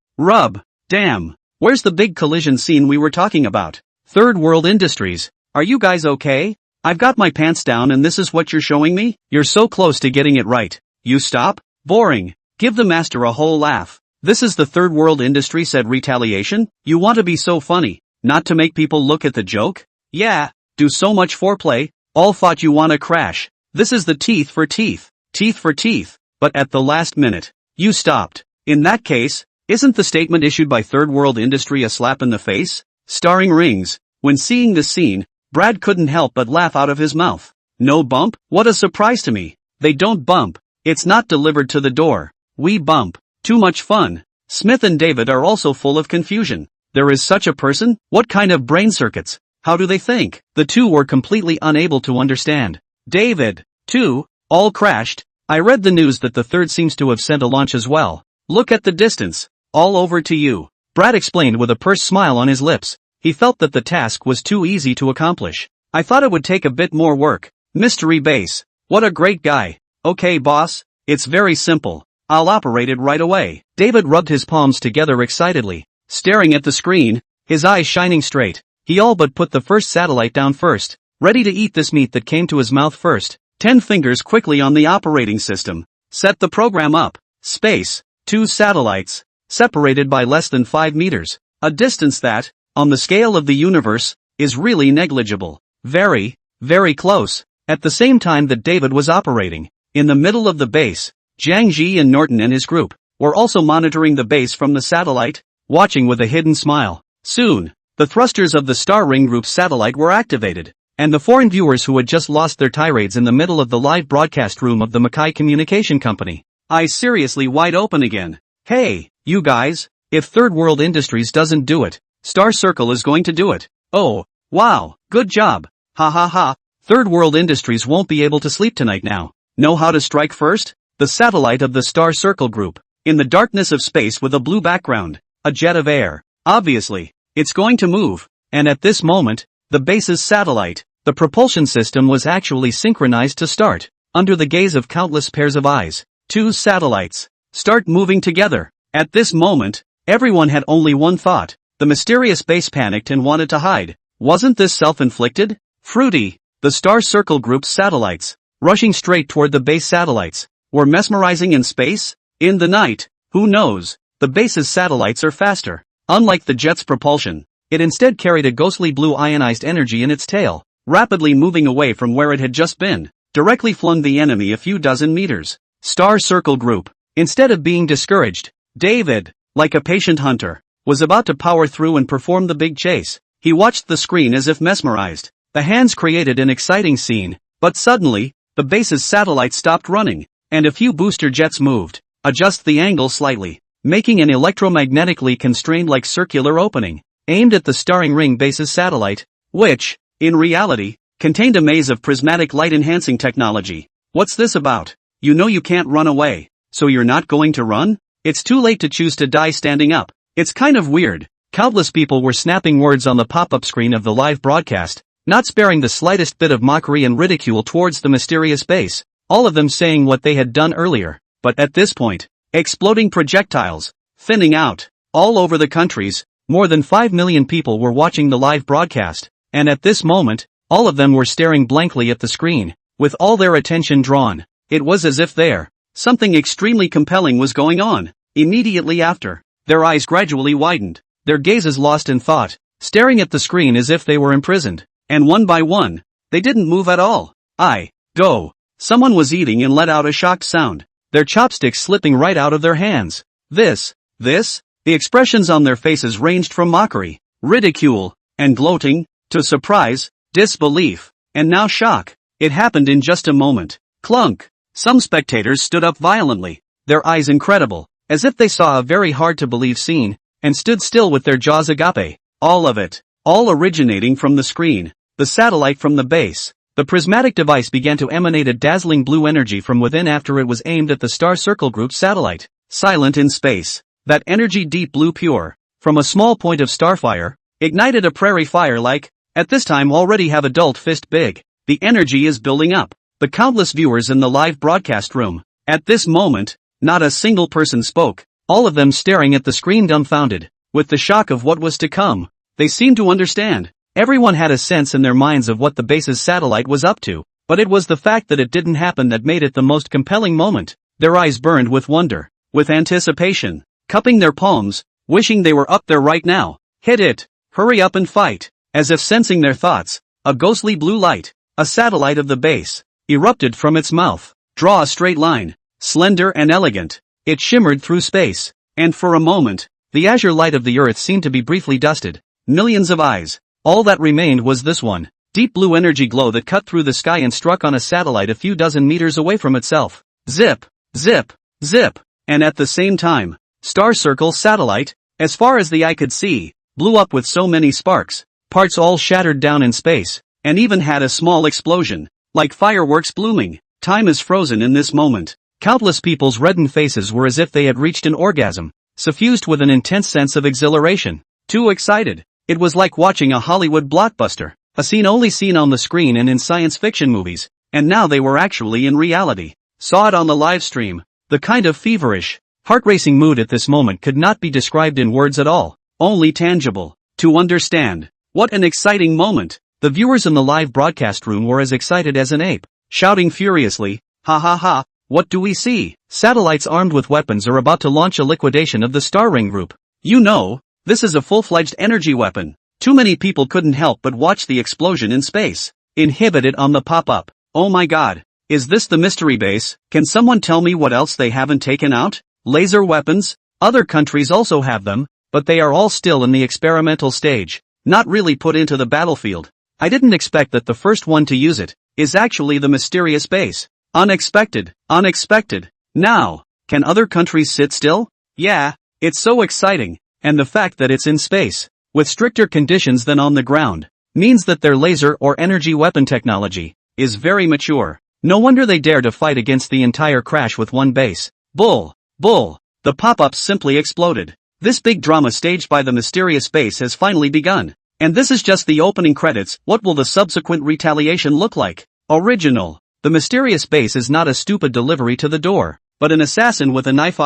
[SPEAKER 1] Damn. Where's the big collision scene we were talking about? Third World Industries. Are you guys okay? I've got my pants down and this is what you're showing me? You're so close to getting it right. You stop? Boring. Give the master a whole laugh. This is the Third World Industry, said Retaliation. You want to be so funny, not to make people look at the joke? Yeah, do so much foreplay, all thought you wanna crash. This is the teeth for teeth. Teeth for teeth. But at the last minute, you stopped. In that case, isn't the statement issued by Third World Industry a slap in the face? Starring Rings. When seeing this scene, Brad couldn't help but laugh out of his mouth. No bump? What a surprise to me. They don't bump. It's not delivered to the door. We bump. Too much fun. Smith and David are also full of confusion. There is such a person? What kind of brain circuits? How do they think? The two were completely unable to understand. David, too, all crashed. I read the news that the third seems to have sent a launch as well. Look at the distance. All over to you. Brad explained with a pursed smile on his lips. He felt that the task was too easy to accomplish. I thought it would take a bit more work. Mystery base. What a great guy. Okay, boss. It's very simple. I'll operate it right away. David rubbed his palms together excitedly, staring at the screen, his eyes shining straight. He all but put the first satellite down first, ready to eat this meat that came to his mouth first. 10 fingers quickly on the operating system. Set the program up. Space. 2 satellites. Separated by less than 5 meters. A distance that, on the scale of the universe, is really negligible. Very, very close. At the same time that David was operating, in the middle of the base, Jiang Ji and Norton and his group were also monitoring the base from the satellite, watching with a hidden smile. Soon, the thrusters of the Star Ring Group's satellite were activated, and the foreign viewers who had just lost their tirades in the middle of the live broadcast room of the Mackay Communication Company, eyes seriously wide open again. Hey, you guys, if Third World Industries doesn't do it, Star Circle is going to do it. Oh, wow, good job. Ha ha ha. Third World Industries won't be able to sleep tonight now. Know how to strike first? The satellite of the Star Circle Group. In the darkness of space with a blue background. A jet of air. Obviously, it's going to move. And at this moment, the base's satellite, the propulsion system was actually synchronized to start. Under the gaze of countless pairs of eyes. 2 satellites. Start moving together. At this moment, everyone had only one thought. The mysterious base panicked and wanted to hide. Wasn't this self-inflicted? Fruity. The Star Circle Group's satellites, rushing straight toward the base satellites, were mesmerizing in space? In the night, who knows? The base's satellites are faster. Unlike the jet's propulsion, it instead carried a ghostly blue ionized energy in its tail, rapidly moving away from where it had just been, directly flung the enemy a few dozen meters. Star Circle Group. Instead of being discouraged, David, like a patient hunter, was about to power through and perform the big chase. He watched the screen as if mesmerized. The hands created an exciting scene, but suddenly, the base's satellite stopped running, and a few booster jets moved. Adjust the angle slightly, making an electromagnetically constrained like circular opening, aimed at the starring Ring base's satellite, which, in reality, contained a maze of prismatic light-enhancing technology. What's this about? You know you can't run away, so you're not going to run? It's too late to choose to die standing up. It's kind of weird. Countless people were snapping words on the pop-up screen of the live broadcast, not sparing the slightest bit of mockery and ridicule towards the mysterious base, all of them saying what they had done earlier. But at this point, exploding projectiles, thinning out, all over the countries, more than 5 million people were watching the live broadcast, and at this moment, all of them were staring blankly at the screen, with all their attention drawn. It was as if something extremely compelling was going on. Immediately after, their eyes gradually widened, their gazes lost in thought, staring at the screen as if they were imprisoned. And one by one, they didn't move at all. Go. Someone was eating and let out a shocked sound, their chopsticks slipping right out of their hands. This? The expressions on their faces ranged from mockery, ridicule, and gloating, to surprise, disbelief, and now shock. It happened in just a moment. Clunk. Some spectators stood up violently, their eyes incredible, as if they saw a very hard-to-believe scene, and stood still with their jaws agape. All of it, all originating from the screen, the satellite from the base. The prismatic device began to emanate a dazzling blue energy from within after it was aimed at the Star Circle Group's satellite. Silent in space, that energy, deep blue pure, from a small point of starfire, ignited a prairie fire like, at this time already have adult fist big. The energy is building up. The countless viewers in the live broadcast room. At this moment, not a single person spoke, all of them staring at the screen dumbfounded, with the shock of what was to come. They seemed to understand. Everyone had a sense in their minds of what the base's satellite was up to, but it was the fact that it didn't happen that made it the most compelling moment. Their eyes burned with wonder, with anticipation, cupping their palms, wishing they were up there right now. Hit it! Hurry up and fight! As if sensing their thoughts, a ghostly blue light, a satellite of the base, erupted from its mouth. Draw a straight line, slender and elegant. It shimmered through space, and for a moment, the azure light of the earth seemed to be briefly dusted. Millions of eyes. All that remained was this one, deep blue energy glow that cut through the sky and struck on a satellite a few dozen meters away from itself. Zip, zip, zip, and at the same time, Star Circle's satellite, as far as the eye could see, blew up with so many sparks, parts all shattered down in space, and even had a small explosion, like fireworks blooming. Time is frozen in this moment. Countless people's reddened faces were as if they had reached an orgasm, suffused with an intense sense of exhilaration. Too excited. It was like watching a Hollywood blockbuster, a scene only seen on the screen and in science fiction movies, and now they were actually in reality. Saw it on the live stream. The kind of feverish, heart-racing mood at this moment could not be described in words at all, only tangible. To understand. What an exciting moment. The viewers in the live broadcast room were as excited as an ape, shouting furiously, "Ha ha ha, what do we see? Satellites armed with weapons are about to launch a liquidation of the Star Ring Group. You know, this is a full-fledged energy weapon." Too many people couldn't help but watch the explosion in space. Inhibited on the pop-up. Oh my god. Is this the mystery base? Can someone tell me what else they haven't taken out? Laser weapons? Other countries also have them, but they are all still in the experimental stage, not really put into the battlefield. I didn't expect that the first one to use it is actually the mysterious base. Unexpected, unexpected. Now, can other countries sit still? Yeah, it's so exciting. And the fact that it's in space, with stricter conditions than on the ground, means that their laser or energy weapon technology is very mature. No wonder they dare to fight against the entire crash with one base. Bull. The pop-ups simply exploded. This big drama staged by the mysterious base has finally begun. And this is just the opening credits. What will the subsequent retaliation look like? Original. The mysterious base is not a stupid delivery to the door, but an assassin with a knife.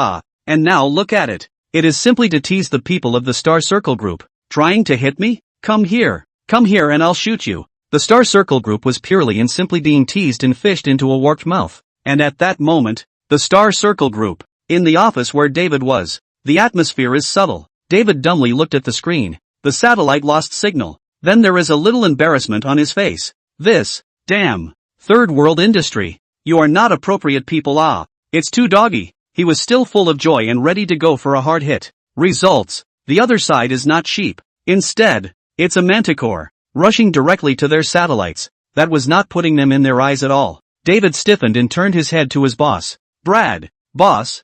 [SPEAKER 1] And now look at it. It is simply to tease the people of the Star Circle Group. Trying to hit me? Come here and I'll shoot you. The Star Circle Group was purely and simply being teased and fished into a warped mouth. And at that moment, the Star Circle Group, in the office where David was, the atmosphere is subtle. David dumbly looked at the screen. The satellite lost signal. Then there is a little embarrassment on his face. This, damn, third world industry. You are not appropriate people. It's too doggy. He was still full of joy and ready to go for a hard hit. Results. The other side is not sheep. Instead, it's a manticore, rushing directly to their satellites. That was not putting them in their eyes at all. David stiffened and turned his head to his boss. Brad. Boss,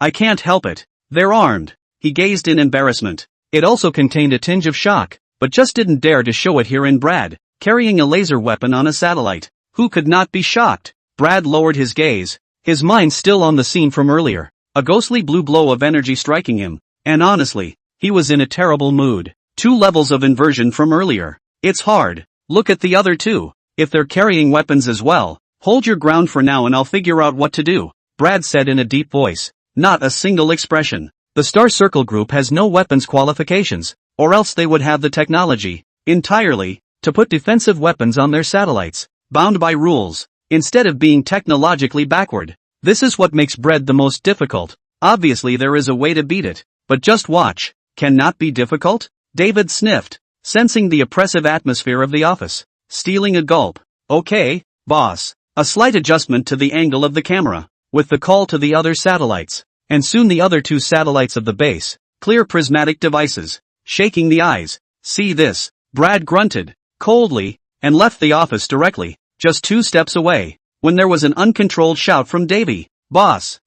[SPEAKER 1] I can't help it. They're armed. He gazed in embarrassment. It also contained a tinge of shock, but just didn't dare to show it here in Brad, carrying a laser weapon on a satellite. Who could not be shocked? Brad lowered his gaze, his mind still on the scene from earlier, a ghostly blue glow of energy striking him, and honestly, he was in a terrible mood. 2 levels of inversion from earlier. It's hard. Look at the other 2. If they're carrying weapons as well, hold your ground for now and I'll figure out what to do, Brad said in a deep voice. Not a single expression. The Star Circle Group has no weapons qualifications, or else they would have the technology, entirely, to put defensive weapons on their satellites, bound by rules, instead of being technologically backward. This is what makes bread the most difficult. Obviously there is a way to beat it, but just watch. Cannot be difficult? David sniffed, sensing the oppressive atmosphere of the office. Stealing a gulp. Okay, boss. A slight adjustment to the angle of the camera, with the call to the other satellites, and soon the other 2 satellites of the base, clear prismatic devices, shaking the eyes. See this, Brad grunted, coldly, and left the office directly, just 2 steps away, when there was an uncontrolled shout from Davy. Boss,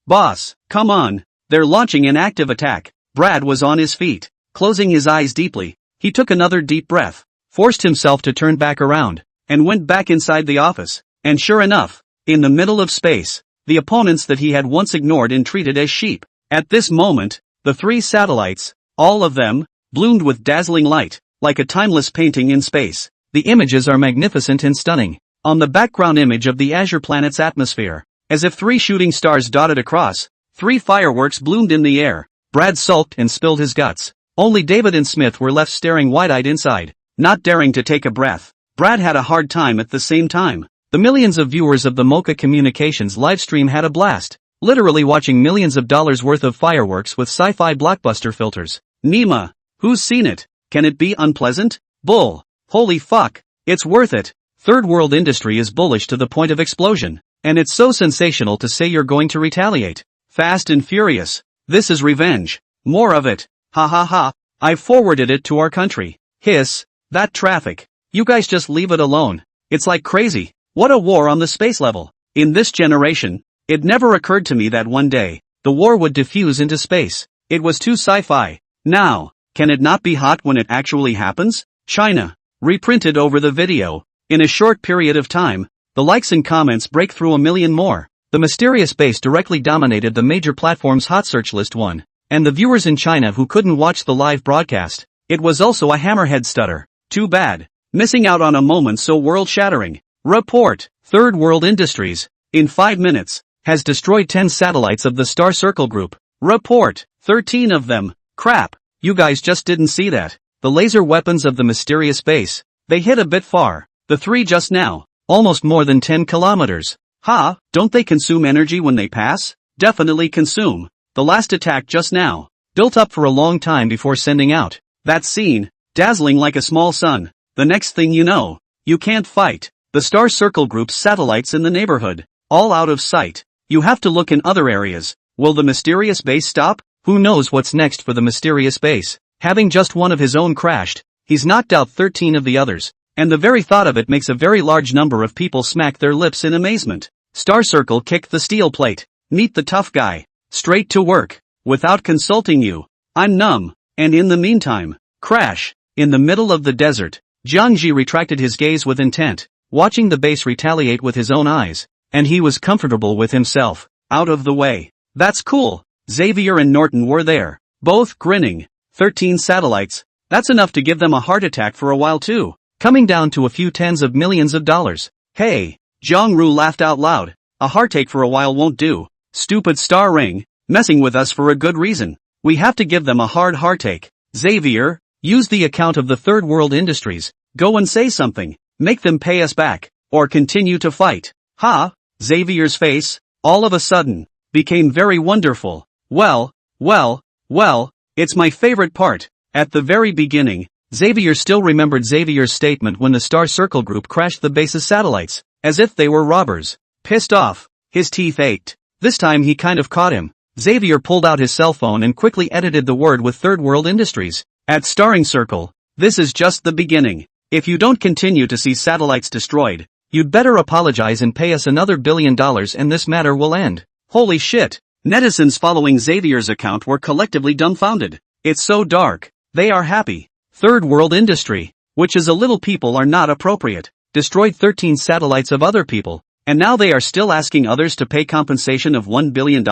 [SPEAKER 1] come on, they're launching an active attack. Brad was on his feet, closing his eyes deeply. He took another deep breath, forced himself to turn back around, and went back inside the office. And sure enough, in the middle of space, the opponents that he had once ignored and treated as sheep. At this moment, the 3 satellites, all of them, bloomed with dazzling light, like a timeless painting in space. The images are magnificent and stunning. On the background image of the azure planet's atmosphere, as if 3 shooting stars dotted across, 3 fireworks bloomed in the air. Brad sulked and spilled his guts. Only David and Smith were left staring wide-eyed inside, not daring to take a breath. Brad had a hard time at the same time. The millions of viewers of the Mocha Communications livestream had a blast, literally watching millions of dollars worth of fireworks with sci-fi blockbuster filters. Nima, who's seen it? Can it be unpleasant? Bull. Holy fuck. It's worth it. Third world industry is bullish to the point of explosion. And it's so sensational to say you're going to retaliate. Fast and furious. This is revenge. More of it. Ha ha ha. I've forwarded it to our country. Hiss. That traffic. You guys just leave it alone. It's like crazy. What a war on the space level. In this generation, it never occurred to me that one day, the war would diffuse into space. It was too sci-fi. Now, can it not be hot when it actually happens? China. Reprinted over the video. In a short period of time, the likes and comments break through 1 million more. The mysterious base directly dominated the major platforms' hot search list one. And the viewers in China who couldn't watch the live broadcast. It was also a hammerhead stutter. Too bad. Missing out on a moment so world-shattering. Report. Third World Industries, in 5 minutes, has destroyed 10 satellites of the Star Circle Group. Report. 13 of them. Crap. You guys just didn't see that. The laser weapons of the mysterious base. They hit a bit far. The 3 just now. Almost more than 10 kilometers. Ha, don't they consume energy when they pass? Definitely consume. The last attack just now. Built up for a long time before sending out. That scene. Dazzling like a small sun. The next thing you know, you can't fight. The Star Circle Group's satellites in the neighborhood. All out of sight. You have to look in other areas. Will the mysterious base stop? Who knows what's next for the mysterious base? Having just one of his own crashed, he's knocked out 13 of the others. And the very thought of it makes a very large number of people smack their lips in amazement. Star Circle kicked the steel plate. Meet the tough guy. Straight to work. Without consulting you. I'm numb. And in the meantime, crash. In the middle of the desert, Jiangji retracted his gaze with intent, watching the base retaliate with his own eyes. And he was comfortable with himself. Out of the way. That's cool. Xavier and Norton were there. Both grinning. 13 satellites. That's enough to give them a heart attack for a while too. Coming down to a few tens of millions of dollars. Hey. Zhongru laughed out loud. A heartache for a while won't do. Stupid star ring. Messing with us for a good reason. We have to give them a hard heartache. Xavier, use the account of the Third World Industries. Go and say something. Make them pay us back. Or continue to fight. Ha. Xavier's face, all of a sudden, became very wonderful. Well, it's my favorite part. At the very beginning, Xavier still remembered Xavier's statement when the Star Circle Group crashed the base's satellites, as if they were robbers. Pissed off, his teeth ached. This time he kind of caught him. Xavier pulled out his cell phone and quickly edited the word with Third World Industries. At Starring Circle, this is just the beginning. If you don't continue to see satellites destroyed, you'd better apologize and pay us another $1 billion and this matter will end. Holy shit. Netizens following Xavier's account were collectively dumbfounded. It's so dark. They are happy. Third World Industry, which is a little people are not appropriate, destroyed 13 satellites of other people, and now they are still asking others to pay compensation of $1 billion?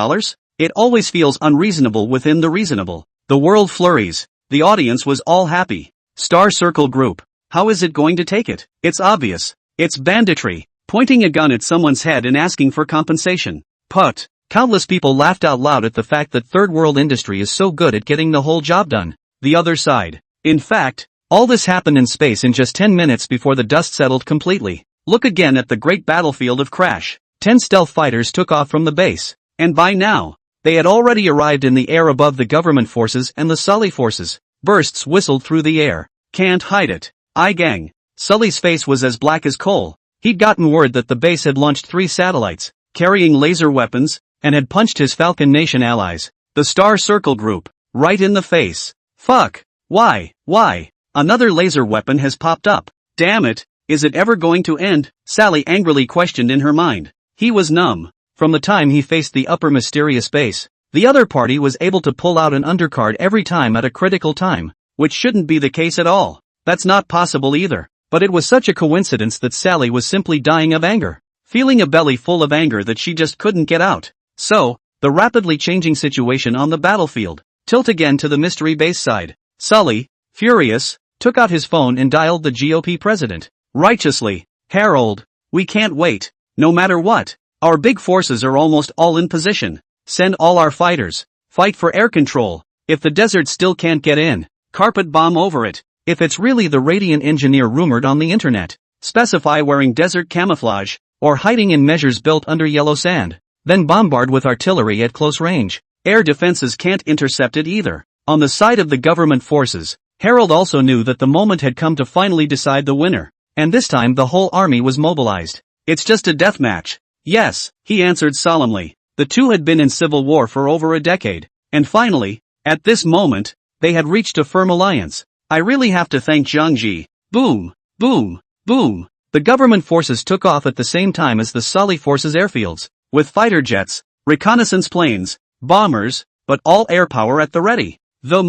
[SPEAKER 1] It always feels unreasonable within the reasonable. The world flurries. The audience was all happy. Star Circle Group. How is it going to take it? It's obvious. It's banditry. Pointing a gun at someone's head and asking for compensation. Put. Countless people laughed out loud at the fact that Third World Industry is so good at getting the whole job done. The other side. In fact, all this happened in space in just 10 minutes before the dust settled completely. Look again at the great battlefield of Crash. 10 stealth fighters took off from the base. And by now, they had already arrived in the air above the government forces and the Sully forces. Bursts whistled through the air. Can't hide it. Gang. Sully's face was as black as coal. He'd gotten word that the base had launched 3 satellites, carrying laser weapons, and had punched his Falcon Nation allies, the Star Circle Group, right in the face. Fuck. Why? Another laser weapon has popped up. Damn it, is it ever going to end? Sally angrily questioned in her mind. He was numb. From the time he faced the upper mysterious base, the other party was able to pull out an undercard every time at a critical time, which shouldn't be the case at all. That's not possible either. But it was such a coincidence that Sally was simply dying of anger, feeling a belly full of anger that she just couldn't get out. So, the rapidly changing situation on the battlefield. Tilt again to the mystery base side. Sully, furious, took out his phone and dialed the GOP president. Righteously, Harold, we can't wait. No matter what, our big forces are almost all in position. Send all our fighters. Fight for air control. If the desert still can't get in, carpet bomb over it. If it's really the radiant engineer rumored on the internet, specify wearing desert camouflage, or hiding in measures built under yellow sand. Then bombard with artillery at close range. Air defenses can't intercept it either. On the side of the government forces, Harold also knew that the moment had come to finally decide the winner. And this time the whole army was mobilized. It's just a death match. Yes, he answered solemnly. The two had been in civil war for over a decade. And finally, at this moment, they had reached a firm alliance. I really have to thank Zhang Ji. Boom, boom, boom. The government forces took off at the same time as the Sully forces' airfields, with fighter jets, reconnaissance planes, bombers, but all air power at the ready. The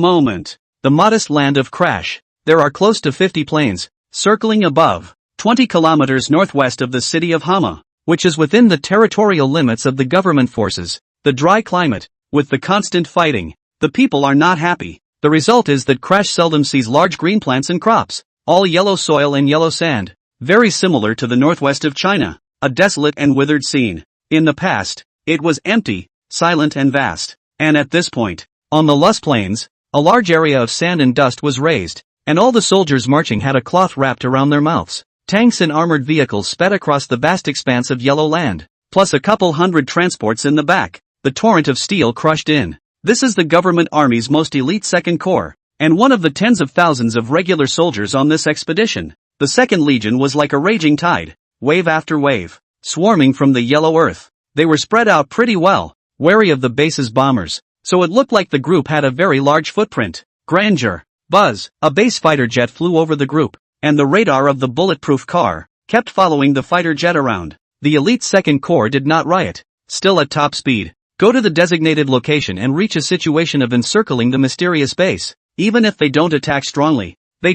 [SPEAKER 1] modest land of Crash. There are close to 50 planes, circling above, 20 kilometers northwest of the city of Hama, which is within the territorial limits of the government forces. The dry climate, with the constant fighting, the people are not happy. The result is that Crash seldom sees large green plants and crops, all yellow soil and yellow sand, very similar to the northwest of China, a desolate and withered scene. In the past, it was empty, silent and vast. And at this point, on the Lus Plains, a large area of sand and dust was raised, and all the soldiers marching had a cloth wrapped around their mouths. Tanks and armored vehicles sped across the vast expanse of yellow land, plus a couple hundred transports in the back. The torrent of steel crushed in. This is the government army's most elite Second Corps, and one of the tens of thousands of regular soldiers on this expedition. The Second Legion was like a raging tide, wave after wave, swarming from the yellow earth. They were spread out pretty well, wary of the base's bombers, so it looked like the group had a very large footprint. Grandeur. Buzz, a base fighter jet flew over the group, and the radar of the bulletproof car kept following the fighter jet around. The elite Second Corps did not riot. Still at top speed, go to the designated location and reach a situation of encircling the mysterious base. Even if they don't attack strongly, they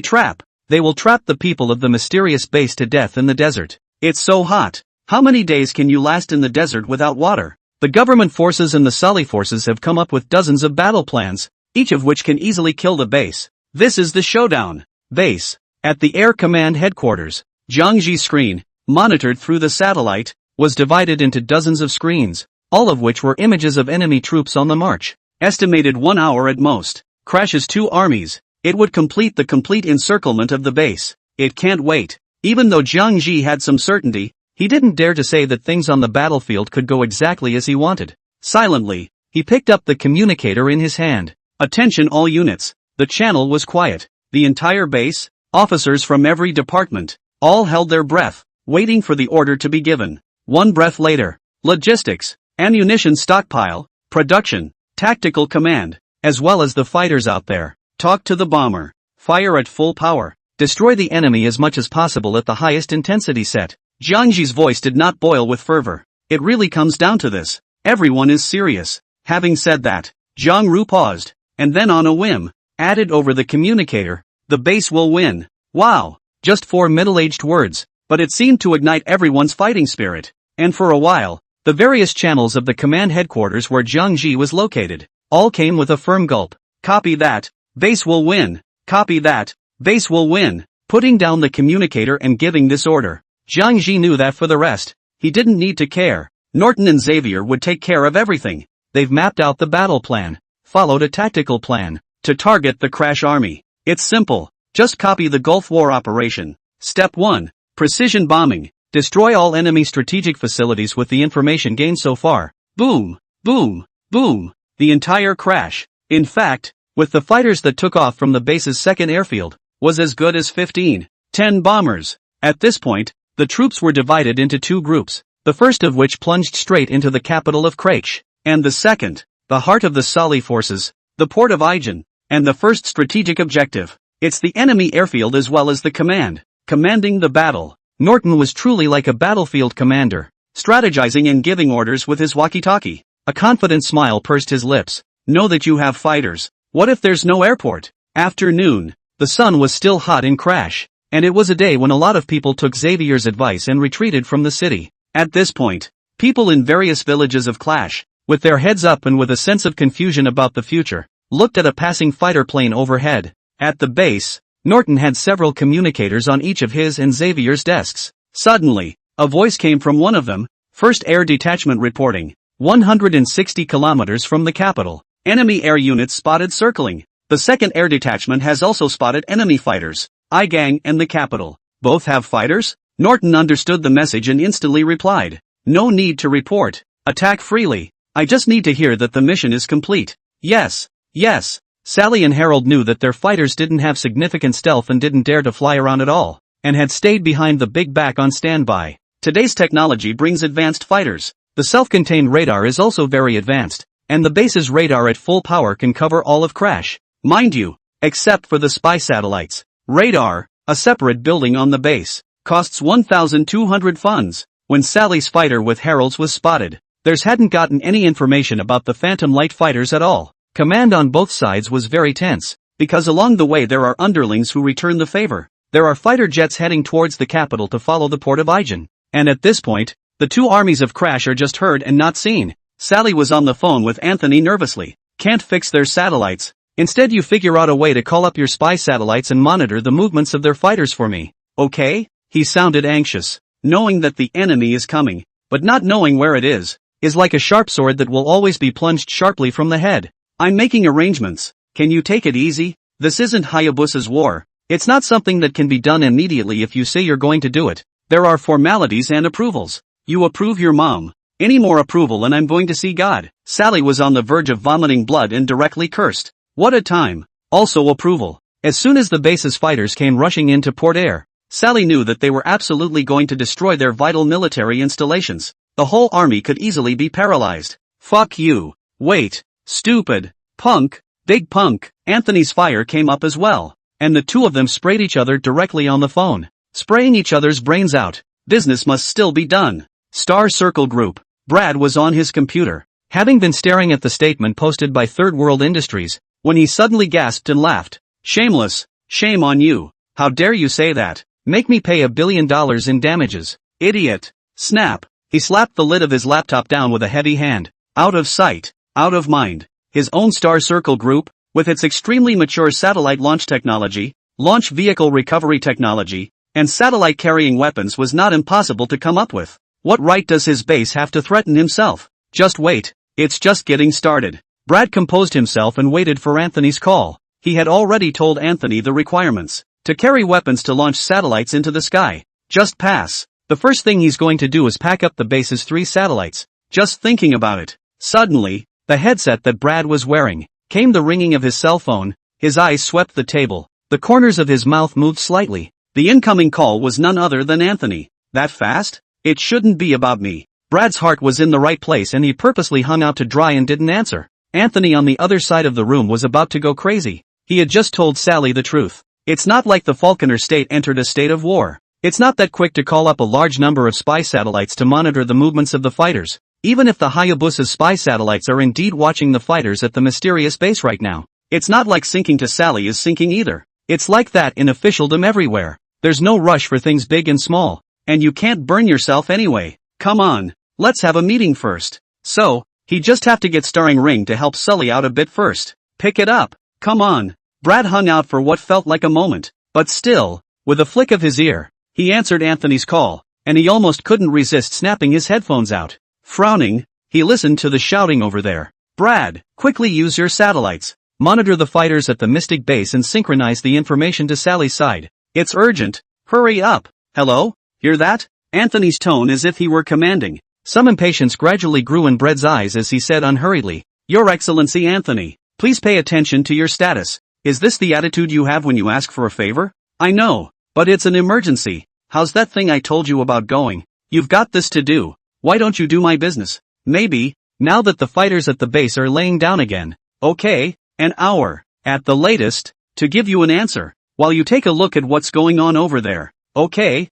[SPEAKER 1] will trap the people of the mysterious base to death in the desert. It's so hot. How many days can you last in the desert without water? The government forces and the Sully forces have come up with dozens of battle plans, each of which can easily kill the base. This is the showdown. Base. At the Air Command headquarters, Jiangji's screen, monitored through the satellite, was divided into dozens of screens, all of which were images of enemy troops on the march. Estimated 1 hour at most. Crash's two armies. It would complete the complete encirclement of the base. It can't wait. Even though Jiang Ji had some certainty, he didn't dare to say that things on the battlefield could go exactly as he wanted. Silently, he picked up the communicator in his hand. Attention all units. The channel was quiet. The entire base, officers from every department, all held their breath, waiting for the order to be given. One breath later. Logistics, ammunition stockpile, production, tactical command, as well as the fighters out there. Talk to the bomber. Fire at full power. Destroy the enemy as much as possible at the highest intensity set. Jiangji's voice did not boil with fervor. It really comes down to this. Everyone is serious. Having said that, Zhang Ru paused, and then on a whim, added over the communicator, the base will win. Wow. Just 4 middle-aged words, but it seemed to ignite everyone's fighting spirit. And for a while, the various channels of the command headquarters where Jiang Ji was located, all came with a firm gulp. Copy that. Base will win. Copy that. Base will win. Putting down the communicator and giving this order. Jiang Ji knew that for the rest, he didn't need to care. Norton and Xavier would take care of everything. They've mapped out the battle plan, followed a tactical plan, to target the Crash army. It's simple. Just copy the Gulf War operation. Step 1. Precision bombing. Destroy all enemy strategic facilities with the information gained so far. Boom, boom, boom. The entire Crash, in fact, with the fighters that took off from the base's second airfield, was as good as 10 bombers. At this point, the troops were divided into 2 groups, the first of which plunged straight into the capital of Crash, and the second, the heart of the Sully forces, the port of Aijan, and the first strategic objective. It's the enemy airfield as well as the command. Commanding the battle. Norton was truly like a battlefield commander, strategizing and giving orders with his walkie-talkie. A confident smile pursed his lips. Know that you have fighters. What if there's no airport? Afternoon. The sun was still hot in Crash, and it was a day when a lot of people took Xavier's advice and retreated from the city. At this point, people in various villages of Clash, with their heads up and with a sense of confusion about the future, looked at a passing fighter plane overhead. At the base, Norton had several communicators on each of his and Xavier's desks. Suddenly, a voice came from one of them. First Air Detachment reporting. 160 kilometers from the capital. Enemy air units spotted circling. The 2nd Air Detachment has also spotted enemy fighters. I-Gang and the capital. Both have fighters? Norton understood the message and instantly replied. No need to report. Attack freely. I just need to hear that the mission is complete. Yes. Yes. Sally and Harold knew that their fighters didn't have significant stealth and didn't dare to fly around at all, and had stayed behind the big back on standby. Today's technology brings advanced fighters. The self-contained radar is also very advanced, and the base's radar at full power can cover all of Crash. Mind you, except for the spy satellites. Radar, a separate building on the base, costs 1,200 funds. When Sally's fighter with Harold's was spotted, theirs hadn't gotten any information about the Phantom Light fighters at all. Command on both sides was very tense, because along the way there are underlings who return the favor. There are fighter jets heading towards the capital to follow the port of Ijen. And at this point, the two armies of Crash are just heard and not seen. Sally was on the phone with Anthony nervously. Can't fix their satellites. Instead you figure out a way to call up your spy satellites and monitor the movements of their fighters for me. Okay? He sounded anxious. Knowing that the enemy is coming, but not knowing where it is like a sharp sword that will always be plunged sharply from the head. I'm making arrangements. Can you take it easy? This isn't Hayabusa's war. It's not something that can be done immediately if you say you're going to do it. There are formalities and approvals. You approve your mom. Any more approval and I'm going to see God. Sally was on the verge of vomiting blood and directly cursed. What a time. Also approval. As soon as the base's fighters came rushing into Port Air, Sally knew that they were absolutely going to destroy their vital military installations. The whole army could easily be paralyzed. Fuck you. Wait. Stupid. Punk. Big punk. Anthony's fire came up as well, and the two of them sprayed each other directly on the phone. Spraying each other's brains out. Business must still be done. Star Circle Group. Brad was on his computer, having been staring at the statement posted by Third World Industries, when he suddenly gasped and laughed. Shameless. Shame on you. How dare you say that? Make me pay $1 billion in damages. Idiot. Snap. He slapped the lid of his laptop down with a heavy hand. Out of sight. Out of mind. His own Star Circle Group, with its extremely mature satellite launch technology, launch vehicle recovery technology, and satellite carrying weapons was not impossible to come up with. What right does his base have to threaten himself? Just wait. It's just getting started. Brad composed himself and waited for Anthony's call. He had already told Anthony the requirements. To carry weapons to launch satellites into the sky. Just pass. The first thing he's going to do is pack up the base's 3 satellites. Just thinking about it. Suddenly, the headset that Brad was wearing, came the ringing of his cell phone. His eyes swept the table. The corners of his mouth moved slightly. The incoming call was none other than Anthony. That fast? It shouldn't be about me. Brad's heart was in the right place and he purposely hung out to dry and didn't answer. Anthony on the other side of the room was about to go crazy. He had just told Sally the truth. It's not like the Falconer state entered a state of war. It's not that quick to call up a large number of spy satellites to monitor the movements of the fighters. Even if the Hayabusa's spy satellites are indeed watching the fighters at the mysterious base right now, it's not like syncing to Sally is syncing either. It's like that in officialdom everywhere. There's no rush for things big and small, and you can't burn yourself anyway. Come on, let's have a meeting first. So, he just have to get starring Ring to help Sully out a bit first. Pick it up. Come on. Brad hung out for what felt like a moment, but still, with a flick of his ear, he answered Anthony's call, and he almost couldn't resist snapping his headphones out. Frowning, he listened to the shouting over there. Brad, quickly use your satellites. Monitor the fighters at the Mystic base and synchronize the information to Sally's side. It's urgent. Hurry up. Hello? Hear that? Anthony's tone as if he were commanding. Some impatience gradually grew in Brad's eyes as he said unhurriedly, Your Excellency Anthony, please pay attention to your status. Is this the attitude you have when you ask for a favor? I know, but it's an emergency. How's that thing I told you about going? You've got this to do. Why don't you do my business? Maybe, now that the fighters at the base are laying down again. Okay, an hour, at the latest, to give you an answer, while you take a look at what's going on over there. Okay,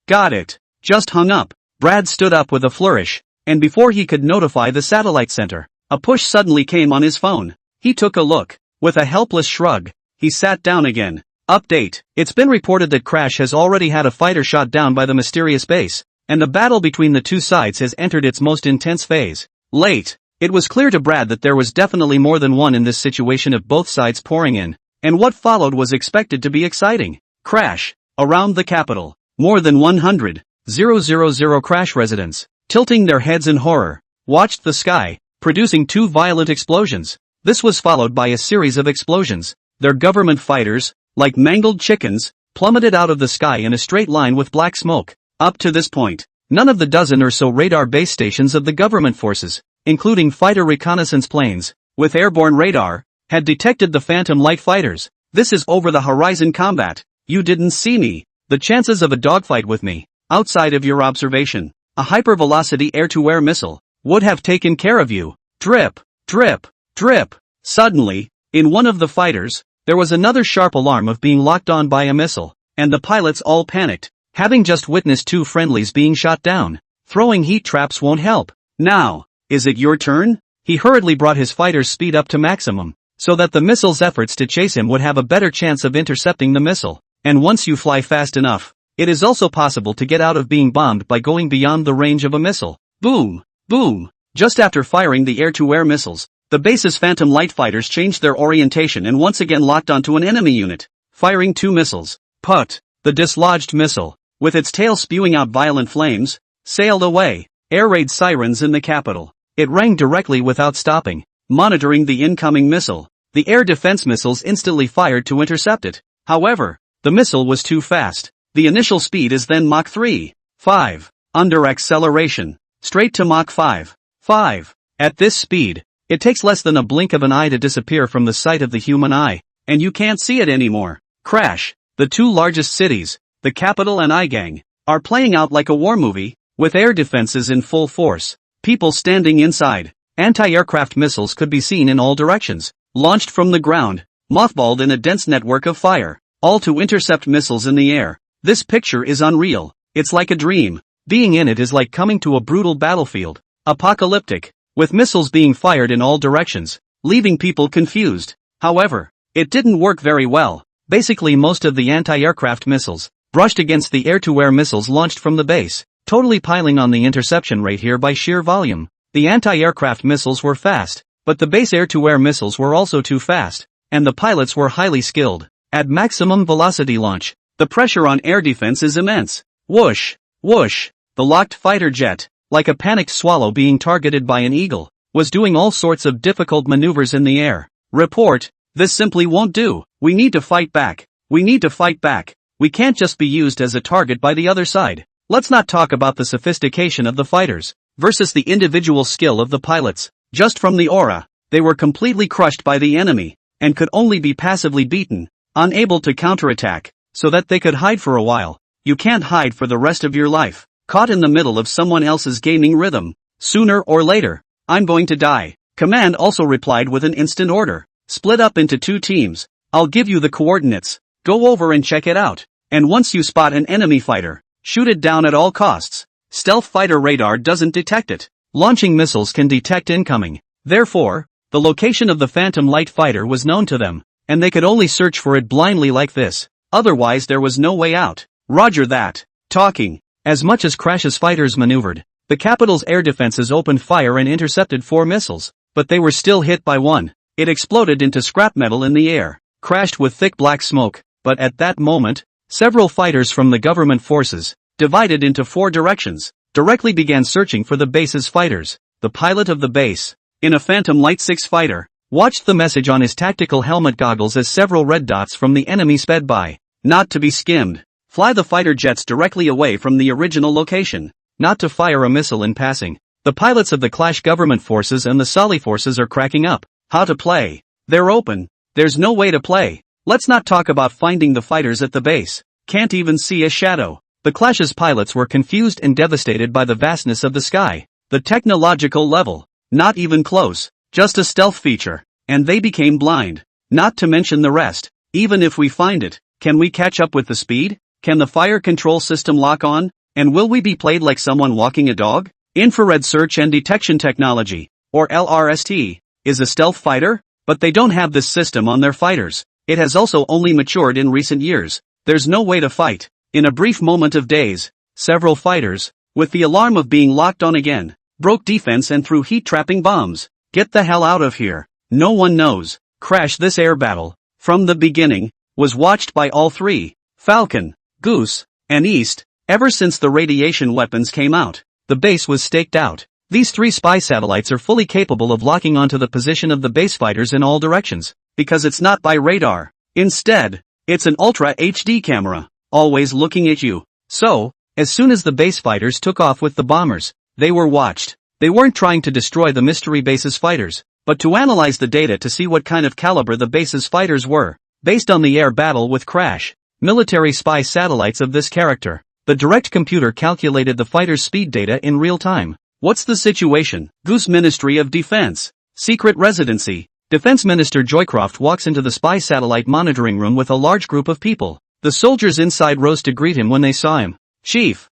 [SPEAKER 1] got it. Just hung up. Brad stood up with a flourish, and before he could notify the satellite center, a push suddenly came on his phone. He took a look. With a helpless shrug, he sat down again. Update. It's been reported that Crash has already had a fighter shot down by the mysterious base, and the battle between the two sides has entered its most intense phase. Late. It was clear to Brad that there was definitely more than one in this situation of both sides pouring in, and what followed was expected to be exciting. Crash. Around the capital. More than 100,000 Crash residents, tilting their heads in horror, watched the sky, producing two violent explosions. This was followed by a series of explosions. Their government fighters, like mangled chickens, plummeted out of the sky in a straight line with black smoke. Up to this point, none of the dozen or so radar base stations of the government forces, including fighter reconnaissance planes, with airborne radar, had detected the Phantom Light fighters. This is over-the-horizon combat. You didn't see me. The chances of a dogfight with me, outside of your observation, a hypervelocity air-to-air missile, would have taken care of you. Drip, drip, drip. Suddenly, in one of the fighters, there was another sharp alarm of being locked on by a missile, and the pilots all panicked, having just witnessed two friendlies being shot down. Throwing heat traps won't help. Now, is it your turn? He hurriedly brought his fighter's speed up to maximum, so that the missile's efforts to chase him would have a better chance of intercepting the missile. And once you fly fast enough, it is also possible to get out of being bombed by going beyond the range of a missile. Boom! Boom! Just after firing the air-to-air missiles, the base's Phantom Light fighters changed their orientation and once again locked onto an enemy unit, firing two missiles. Put! The dislodged missile, with its tail spewing out violent flames, sailed away. Air raid sirens in the capital. It rang directly without stopping, monitoring the incoming missile. The air defense missiles instantly fired to intercept it. However, the missile was too fast. The initial speed is then Mach 3.5. Under acceleration. Straight to Mach 5.5. At this speed, it takes less than a blink of an eye to disappear from the sight of the human eye, and you can't see it anymore. Crash. The two largest cities, the capital and Igang, are playing out like a war movie, with air defenses in full force. People standing inside. Anti-aircraft missiles could be seen in all directions, launched from the ground, mothballed in a dense network of fire, all to intercept missiles in the air. This picture is unreal. It's like a dream. Being in it is like coming to a brutal battlefield. Apocalyptic, with missiles being fired in all directions, leaving people confused. However, it didn't work very well. Basically most of the anti-aircraft missiles brushed against the air-to-air missiles launched from the base, totally piling on the interception rate here by sheer volume. The anti-aircraft missiles were fast, but the base air-to-air missiles were also too fast, and the pilots were highly skilled. At maximum velocity launch, the pressure on air defense is immense. Whoosh, whoosh. The locked fighter jet, like a panicked swallow being targeted by an eagle, was doing all sorts of difficult maneuvers in the air. Report, this simply won't do. We need to fight back. We need to fight back. We can't just be used as a target by the other side. Let's not talk about the sophistication of the fighters versus the individual skill of the pilots. Just from the aura, they were completely crushed by the enemy, and could only be passively beaten, unable to counterattack, so that they could hide for a while. You can't hide for the rest of your life, caught in the middle of someone else's gaming rhythm. Sooner or later, I'm going to die. Command also replied with an instant order. Split up into two teams. I'll give you the coordinates. Go over and check it out. And once you spot an enemy fighter, shoot it down at all costs. Stealth fighter radar doesn't detect it. Launching missiles can detect incoming. Therefore, the location of the Phantom Light fighter was known to them, and they could only search for it blindly like this. Otherwise there was no way out. Roger that. Talking. As much as Crash's fighters maneuvered, the capital's air defenses opened fire and intercepted 4 missiles, but they were still hit by one. It exploded into scrap metal in the air, crashed with thick black smoke, but at that moment, several fighters from the government forces, divided into 4 directions, directly began searching for the base's fighters. The pilot of the base, in a Phantom Light 6 fighter, watched the message on his tactical helmet goggles as several red dots from the enemy sped by. Not to be skimmed. Fly the fighter jets directly away from the original location. Not to fire a missile in passing. The pilots of the Clash government forces and the Sali forces are cracking up. How to play? They're open. There's no way to play. Let's not talk about finding the fighters at the base. Can't even see a shadow. The Clash's pilots were confused and devastated by the vastness of the sky. The technological level. Not even close. Just a stealth feature. And they became blind. Not to mention the rest. Even if we find it, can we catch up with the speed? Can the fire control system lock on? And will we be played like someone walking a dog? Infrared search and detection technology, or LRST, is a stealth fighter, but they don't have this system on their fighters. it has also only matured in recent years. There's no way to fight. In a brief moment of days, several fighters, with the alarm of being locked on again, broke defense and threw heat-trapping bombs. Get the hell out of here. No one knows. Crash. This air battle, from the beginning, was watched by all three, Falcon, Goose, and East. Ever since the radiation weapons came out, the base was staked out. These three spy satellites are fully capable of locking onto the position of the base fighters in all directions, because it's not by radar. Instead, it's an Ultra HD camera, always looking at you. So, as soon as the base fighters took off with the bombers, they were watched. They weren't trying to destroy the mystery base's fighters, but to analyze the data to see what kind of caliber the base's fighters were. Based on the air battle with Crash, military spy satellites of this character, the direct computer calculated the fighters' speed data in real time. What's the situation? Goose. Ministry of Defense. Secret residency. Defense Minister Joycroft walks into the spy satellite monitoring room with a large group of people. The soldiers inside rose to greet him when they saw him. Chief.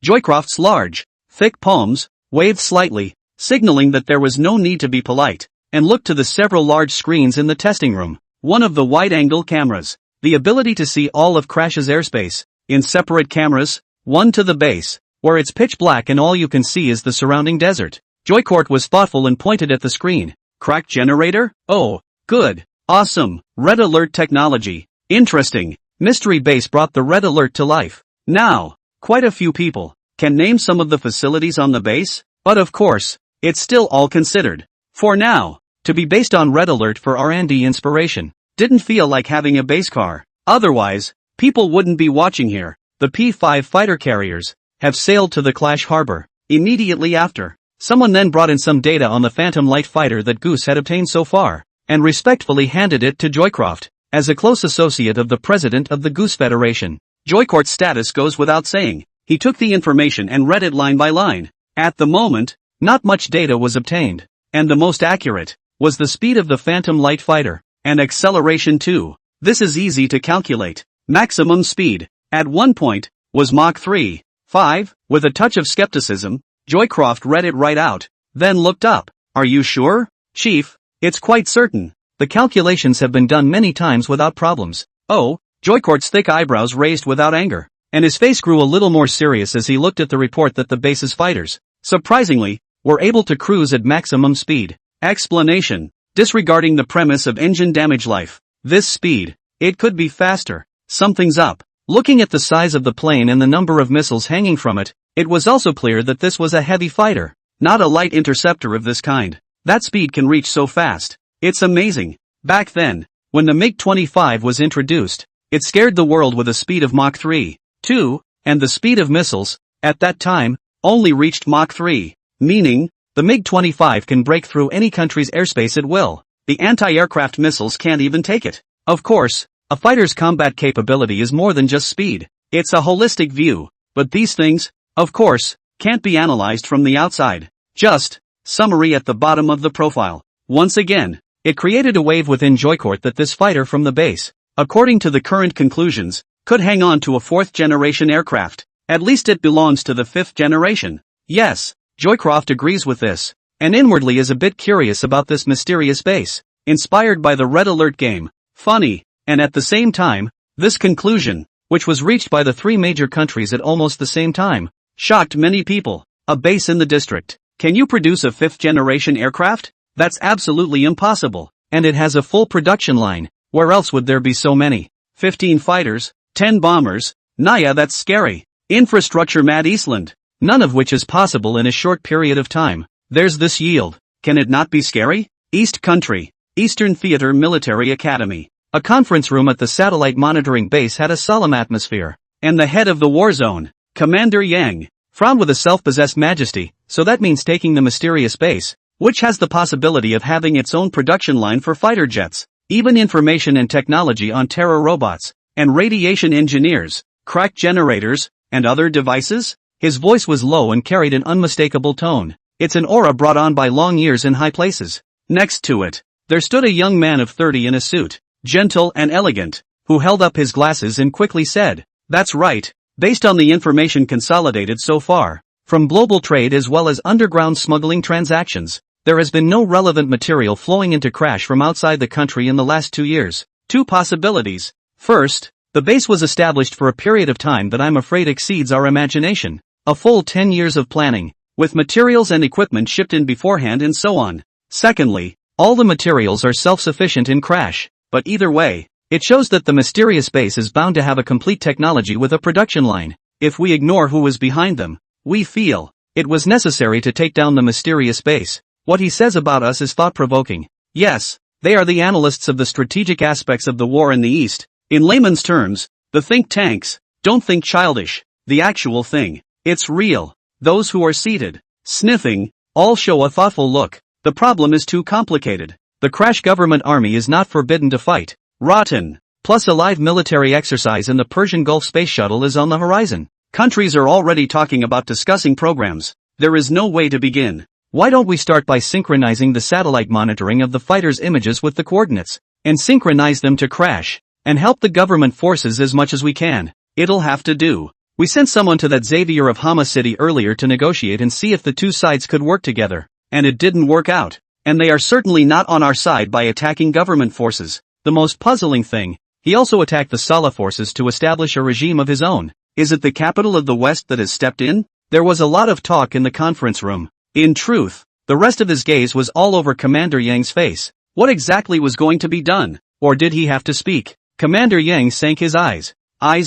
[SPEAKER 1] Joycroft's large, thick palms waved slightly, signaling that there was no need to be polite, and looked to the several large screens in the testing room. One of the wide-angle cameras. The ability to see all of Crash's airspace, in separate cameras, one to the base, where it's pitch black and all you can see is the surrounding desert. Joycourt was thoughtful and pointed at the screen. Crack generator? Oh, good. Awesome. Red alert technology. Interesting. Mystery base brought the red alert to life. Now, quite a few people can name some of the facilities on the base, but of course, it's still all considered. For now, to be based on red alert for R&D inspiration, didn't feel like having a base car. Otherwise, people wouldn't be watching here. The P-5 fighter carriers have sailed to the Clash Harbor. Immediately after, someone then brought in some data on the Phantom Light fighter that Goose had obtained so far, and respectfully handed it to Joycroft, as a close associate of the president of the Goose Federation. Joycourt's status goes without saying. He took the information and read it line by line. At the moment, not much data was obtained, and the most accurate was the speed of the Phantom Light fighter, and acceleration too. This is easy to calculate. Maximum speed, at one point, was Mach 3.5, with a touch of skepticism. Joycroft read it right out, then looked up. Are you sure, Chief? It's quite certain. The calculations have been done many times without problems. Oh, Joycourt's thick eyebrows raised without anger, and his face grew a little more serious as he looked at the report that the base's fighters, surprisingly, were able to cruise at maximum speed. Explanation. Disregarding the premise of engine damage life. This speed, it could be faster. Something's up. Looking at the size of the plane and the number of missiles hanging from it, it was also clear that this was a heavy fighter, not a light interceptor of this kind. That speed can reach so fast. It's amazing. Back then, when the MiG-25 was introduced, it scared the world with a speed of Mach 3.2, and the speed of missiles, at that time, only reached Mach 3, meaning, the MiG-25 can break through any country's airspace at will. The anti-aircraft missiles can't even take it. Of course, a fighter's combat capability is more than just speed. It's a holistic view, but these things, of course, can't be analyzed from the outside. Just, summary at the bottom of the profile. Once again, it created a wave within Joycourt that this fighter from the base, according to the current conclusions, could hang on to a 4th-generation aircraft. At least it belongs to the 5th generation. Yes, Joycroft agrees with this, and inwardly is a bit curious about this mysterious base, inspired by the Red Alert game. Funny, and at the same time, this conclusion, which was reached by the three major countries at almost the same time, shocked many people. A base in the district. Can you produce a 5th-generation aircraft? That's absolutely impossible, and it has a full production line. Where else would there be so many? 15 fighters, 10 bombers. Naya, that's scary. Infrastructure mad Eastland. None of which is possible in a short period of time. There's this yield. Can it not be scary? East Country. Eastern Theater Military Academy. A conference room at the satellite monitoring base had a solemn atmosphere. And the head of the war zone, Commander Yang, frowned with a self-possessed majesty. So that means taking the mysterious base, which has the possibility of having its own production line for fighter jets, even information and technology on terror robots, and radiation engineers, crack generators, and other devices? His voice was low and carried an unmistakable tone. It's an aura brought on by long years in high places. Next to it, there stood a young man of 30 in a suit, gentle and elegant, who held up his glasses and quickly said, "That's right, based on the information consolidated so far, from global trade as well as underground smuggling transactions, there has been no relevant material flowing into Crash from outside the country in the last 2 years. Two possibilities. First, the base was established for a period of time that I'm afraid exceeds our imagination. A full 10 years of planning, with materials and equipment shipped in beforehand and so on. Secondly, all the materials are self-sufficient in Crash, but either way, it shows that the mysterious base is bound to have a complete technology with a production line. If we ignore who was behind them, we feel it was necessary to take down the mysterious base. What he says about us is thought-provoking. Yes, they are the analysts of the strategic aspects of the war in the East. In layman's terms, the think tanks. Don't think childish, the actual thing. It's real. Those who are seated, sniffing, all show a thoughtful look. The problem is too complicated. The Crash government army is not forbidden to fight. Rotten. Plus a live military exercise in the Persian Gulf space shuttle is on the horizon. Countries are already talking about discussing programs. There is no way to begin. Why don't we start by synchronizing the satellite monitoring of the fighters' images with the coordinates, and synchronize them to Crash, and help the government forces as much as we can? It'll have to do. We sent someone to that Xavier of Hama City earlier to negotiate and see if the two sides could work together, and it didn't work out. And they are certainly not on our side by attacking government forces. The most puzzling thing, he also attacked the Sala forces to establish a regime of his own. Is it the capital of the West that has stepped in? There was a lot of talk in the conference room. In truth, the rest of his gaze was all over Commander Yang's face. What exactly was going to be done? Or did he have to speak? Commander Yang sank his eyes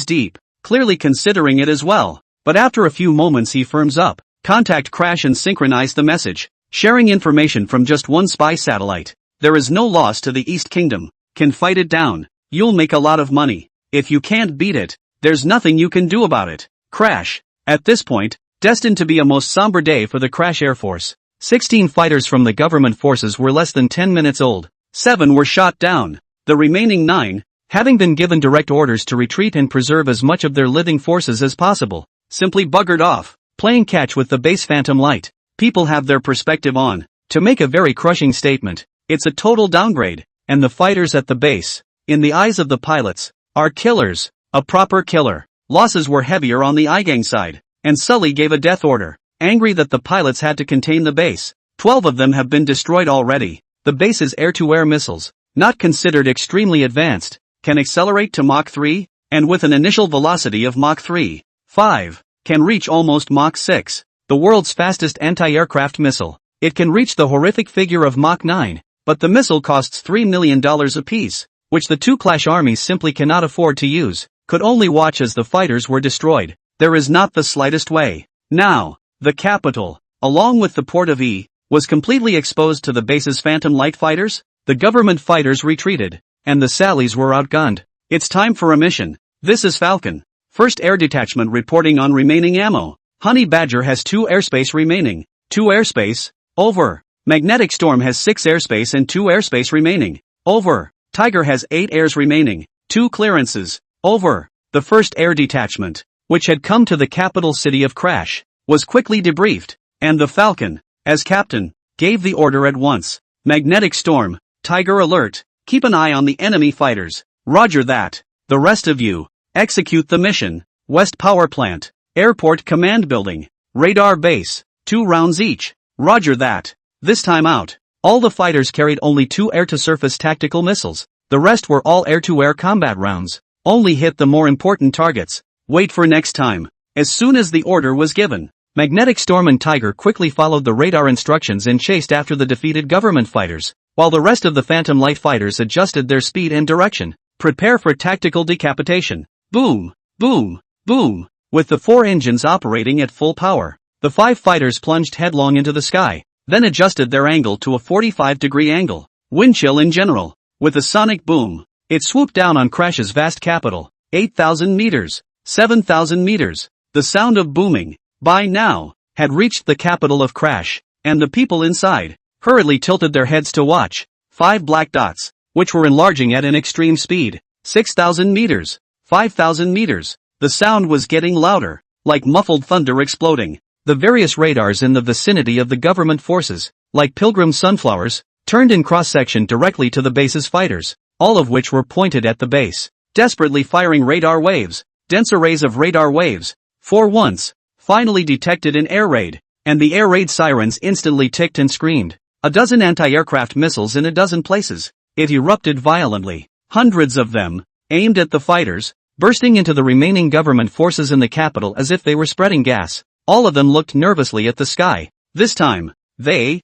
[SPEAKER 1] deep, clearly considering it as well. But after a few moments he firms up. Contact Crash and synchronize the message. Sharing information from just one spy satellite. There is no loss to the East Kingdom. Can fight it down. You'll make a lot of money. If you can't beat it, there's nothing you can do about it. Crash. At this point, destined to be a most somber day for the Crash Air Force. 16 fighters from the government forces were less than 10 minutes old. 7 were shot down. The remaining 9, having been given direct orders to retreat and preserve as much of their living forces as possible, simply buggered off, playing catch with the base Phantom Light. People have their perspective on. To make a very crushing statement, it's a total downgrade. And the fighters at the base, in the eyes of the pilots, are killers. A proper killer. Losses were heavier on the I-Gang side, and Sully gave a death order, angry that the pilots had to contain the base. 12 of them have been destroyed already. The base's air-to-air missiles, not considered extremely advanced, can accelerate to Mach 3, and with an initial velocity of Mach 3.5, can reach almost Mach 6. The world's fastest anti-aircraft missile. It can reach the horrific figure of Mach 9. But the missile costs $3 million apiece, which the two Clash armies simply cannot afford to use, could only watch as the fighters were destroyed. There is not the slightest way. Now, the capital, along with the port of E, was completely exposed to the base's Phantom Light fighters. The government fighters retreated, and the Sallies were outgunned. It's time for a mission. This is Falcon. First Air Detachment reporting on remaining ammo. Honey Badger has 2 airspace remaining. 2 airspace, over. Magnetic Storm has 6 airspace and 2 airspace remaining. Over. Tiger has 8 airs remaining. 2 clearances. Over. The first air detachment, which had come to the capital city of Crash, was quickly debriefed, and the Falcon, as captain, gave the order at once. Magnetic Storm, Tiger alert, keep an eye on the enemy fighters. Roger that. The rest of you, execute the mission. West Power Plant, Airport Command Building, Radar Base, 2 rounds each. Roger that. This time out, all the fighters carried only 2 air-to-surface tactical missiles. The rest were all air-to-air combat rounds. Only hit the more important targets. Wait for next time. As soon as the order was given, Magnetic Storm and Tiger quickly followed the radar instructions and chased after the defeated government fighters, while the rest of the Phantom Light fighters adjusted their speed and direction. Prepare for tactical decapitation. Boom, boom, boom. With the 4 engines operating at full power, the 5 fighters plunged headlong into the sky, then adjusted their angle to a 45-degree angle. Wind chill in general. With a sonic boom, it swooped down on Crash's vast capital. 8,000 meters, 7,000 meters. The sound of booming, by now, had reached the capital of Crash, and the people inside hurriedly tilted their heads to watch. 5 black dots, which were enlarging at an extreme speed. 6,000 meters, 5,000 meters. The sound was getting louder, like muffled thunder exploding. The various radars in the vicinity of the government forces, like pilgrim sunflowers, turned in cross-section directly to the base's fighters, all of which were pointed at the base, desperately firing radar waves. Dense arrays of radar waves, for once, finally detected an air raid, and the air raid sirens instantly ticked and screamed. A dozen anti-aircraft missiles in a dozen places. It erupted violently. hundreds of them, aimed at the fighters, bursting into the remaining government forces in the capital as if they were spreading gas. All of them looked nervously at the sky. This time, they,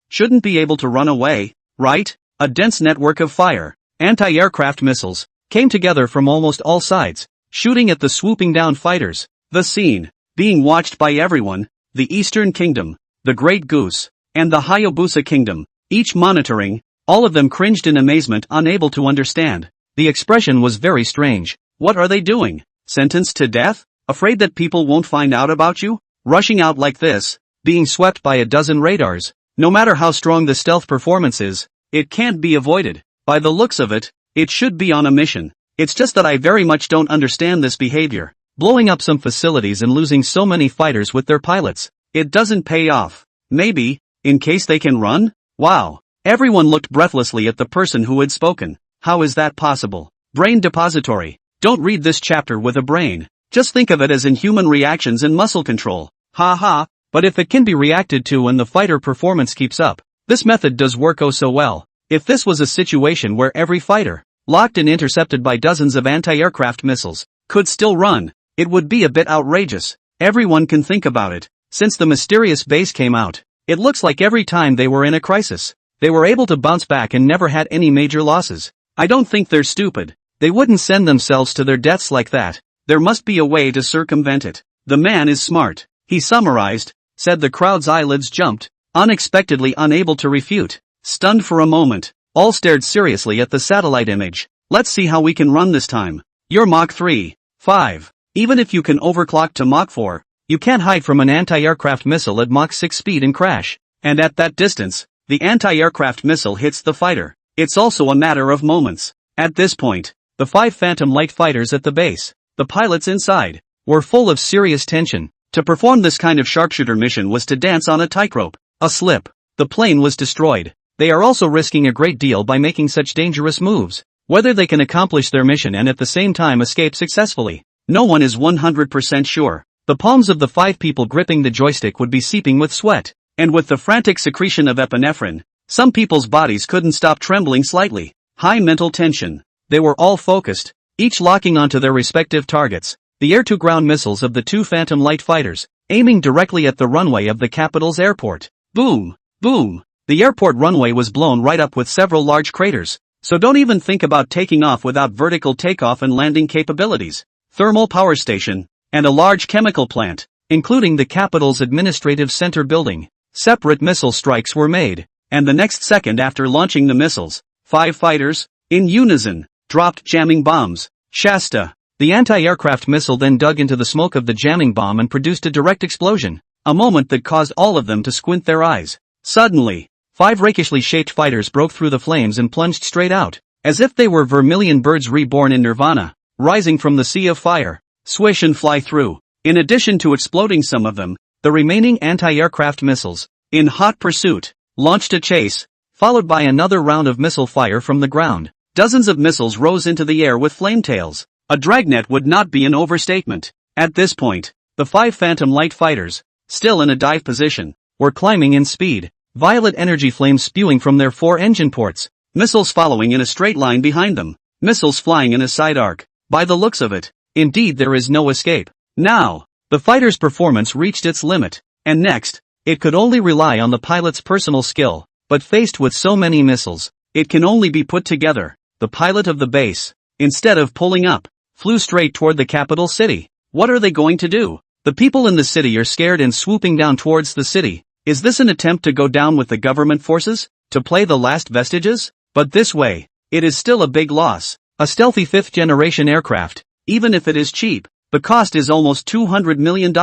[SPEAKER 1] shouldn't be able to run away, right? A dense network of fire, anti-aircraft missiles, came together from almost all sides, shooting at the swooping down fighters. The scene, being watched by everyone, the Eastern Kingdom, the Great Goose, and the Hayabusa Kingdom, each monitoring, all of them cringed in amazement, unable to understand. The expression was very strange. What are they doing? Sentenced to death? Afraid that people won't find out about you? Rushing out like this, being swept by a dozen radars. No matter how strong the stealth performance is, it can't be avoided. By the looks of it, it should be on a mission. It's just that I very much don't understand this behavior. Blowing up some facilities and losing so many fighters with their pilots. It doesn't pay off. Maybe, in case they can run? Wow. Everyone looked breathlessly at the person who had spoken. How is that possible? Brain depository. Don't read this chapter with a brain. Just think of it as inhuman reactions and muscle control. Ha ha, but if it can be reacted to and the fighter performance keeps up, this method does work oh so well. If this was a situation where every fighter, locked and intercepted by dozens of anti-aircraft missiles, could still run, it would be a bit outrageous. Everyone can think about it. Since the mysterious base came out, it looks like every time they were in a crisis, they were able to bounce back and never had any major losses. I don't think they're stupid. They wouldn't send themselves to their deaths like that. There must be a way to circumvent it. The man is smart, he summarized, said. The crowd's eyelids jumped, unexpectedly unable to refute. Stunned for a moment, all stared seriously at the satellite image. Let's see how we can run this time. You're Mach 3, 5. Even if you can overclock to Mach 4, you can't hide from an anti-aircraft missile at Mach 6 speed and crash. And at that distance, the anti-aircraft missile hits the fighter. It's also a matter of moments. At this point, the 5 Phantom light fighters at the base, the pilots inside, were full of serious tension. To perform this kind of sharpshooter mission was to dance on a tightrope. A slip, the plane was destroyed. They are also risking a great deal by making such dangerous moves. Whether they can accomplish their mission and at the same time escape successfully, no one is 100% sure. The palms of the 5 people gripping the joystick would be seeping with sweat, and with the frantic secretion of epinephrine, some people's bodies couldn't stop trembling slightly. High mental tension. They were all focused, each locking onto their respective targets, the air-to-ground missiles of the 2 Phantom light fighters, aiming directly at the runway of the capital's airport. Boom! Boom! The airport runway was blown right up with several large craters, so don't even think about taking off without vertical takeoff and landing capabilities. Thermal power station, and a large chemical plant, including the capital's administrative center building. Separate missile strikes were made, and the next second after launching the missiles, 5 fighters, in unison, dropped jamming bombs. Shasta. The anti-aircraft missile then dug into the smoke of the jamming bomb and produced a direct explosion, a moment that caused all of them to squint their eyes. Suddenly, 5 rakishly shaped fighters broke through the flames and plunged straight out, as if they were vermilion birds reborn in nirvana, rising from the sea of fire. Swish and fly through. In addition to exploding some of them, the remaining anti-aircraft missiles, in hot pursuit, launched a chase, followed by another round of missile fire from the ground. Dozens of missiles rose into the air with flame tails. A dragnet would not be an overstatement. At this point, the 5 Phantom light fighters, still in a dive position, were climbing in speed, violet energy flames spewing from their 4 engine ports, missiles following in a straight line behind them, missiles flying in a side arc. By the looks of it, indeed there is no escape. Now, the fighter's performance reached its limit, and next, it could only rely on the pilot's personal skill. But faced with so many missiles, it can only be put together. The pilot of the base, instead of pulling up, flew straight toward the capital city. What are they going to do? The people in the city are scared and swooping down towards the city. Is this an attempt to go down with the government forces? To play the last vestiges? But this way, it is still a big loss. A stealthy 5th-generation aircraft, even if it is cheap, the cost is almost $200 million.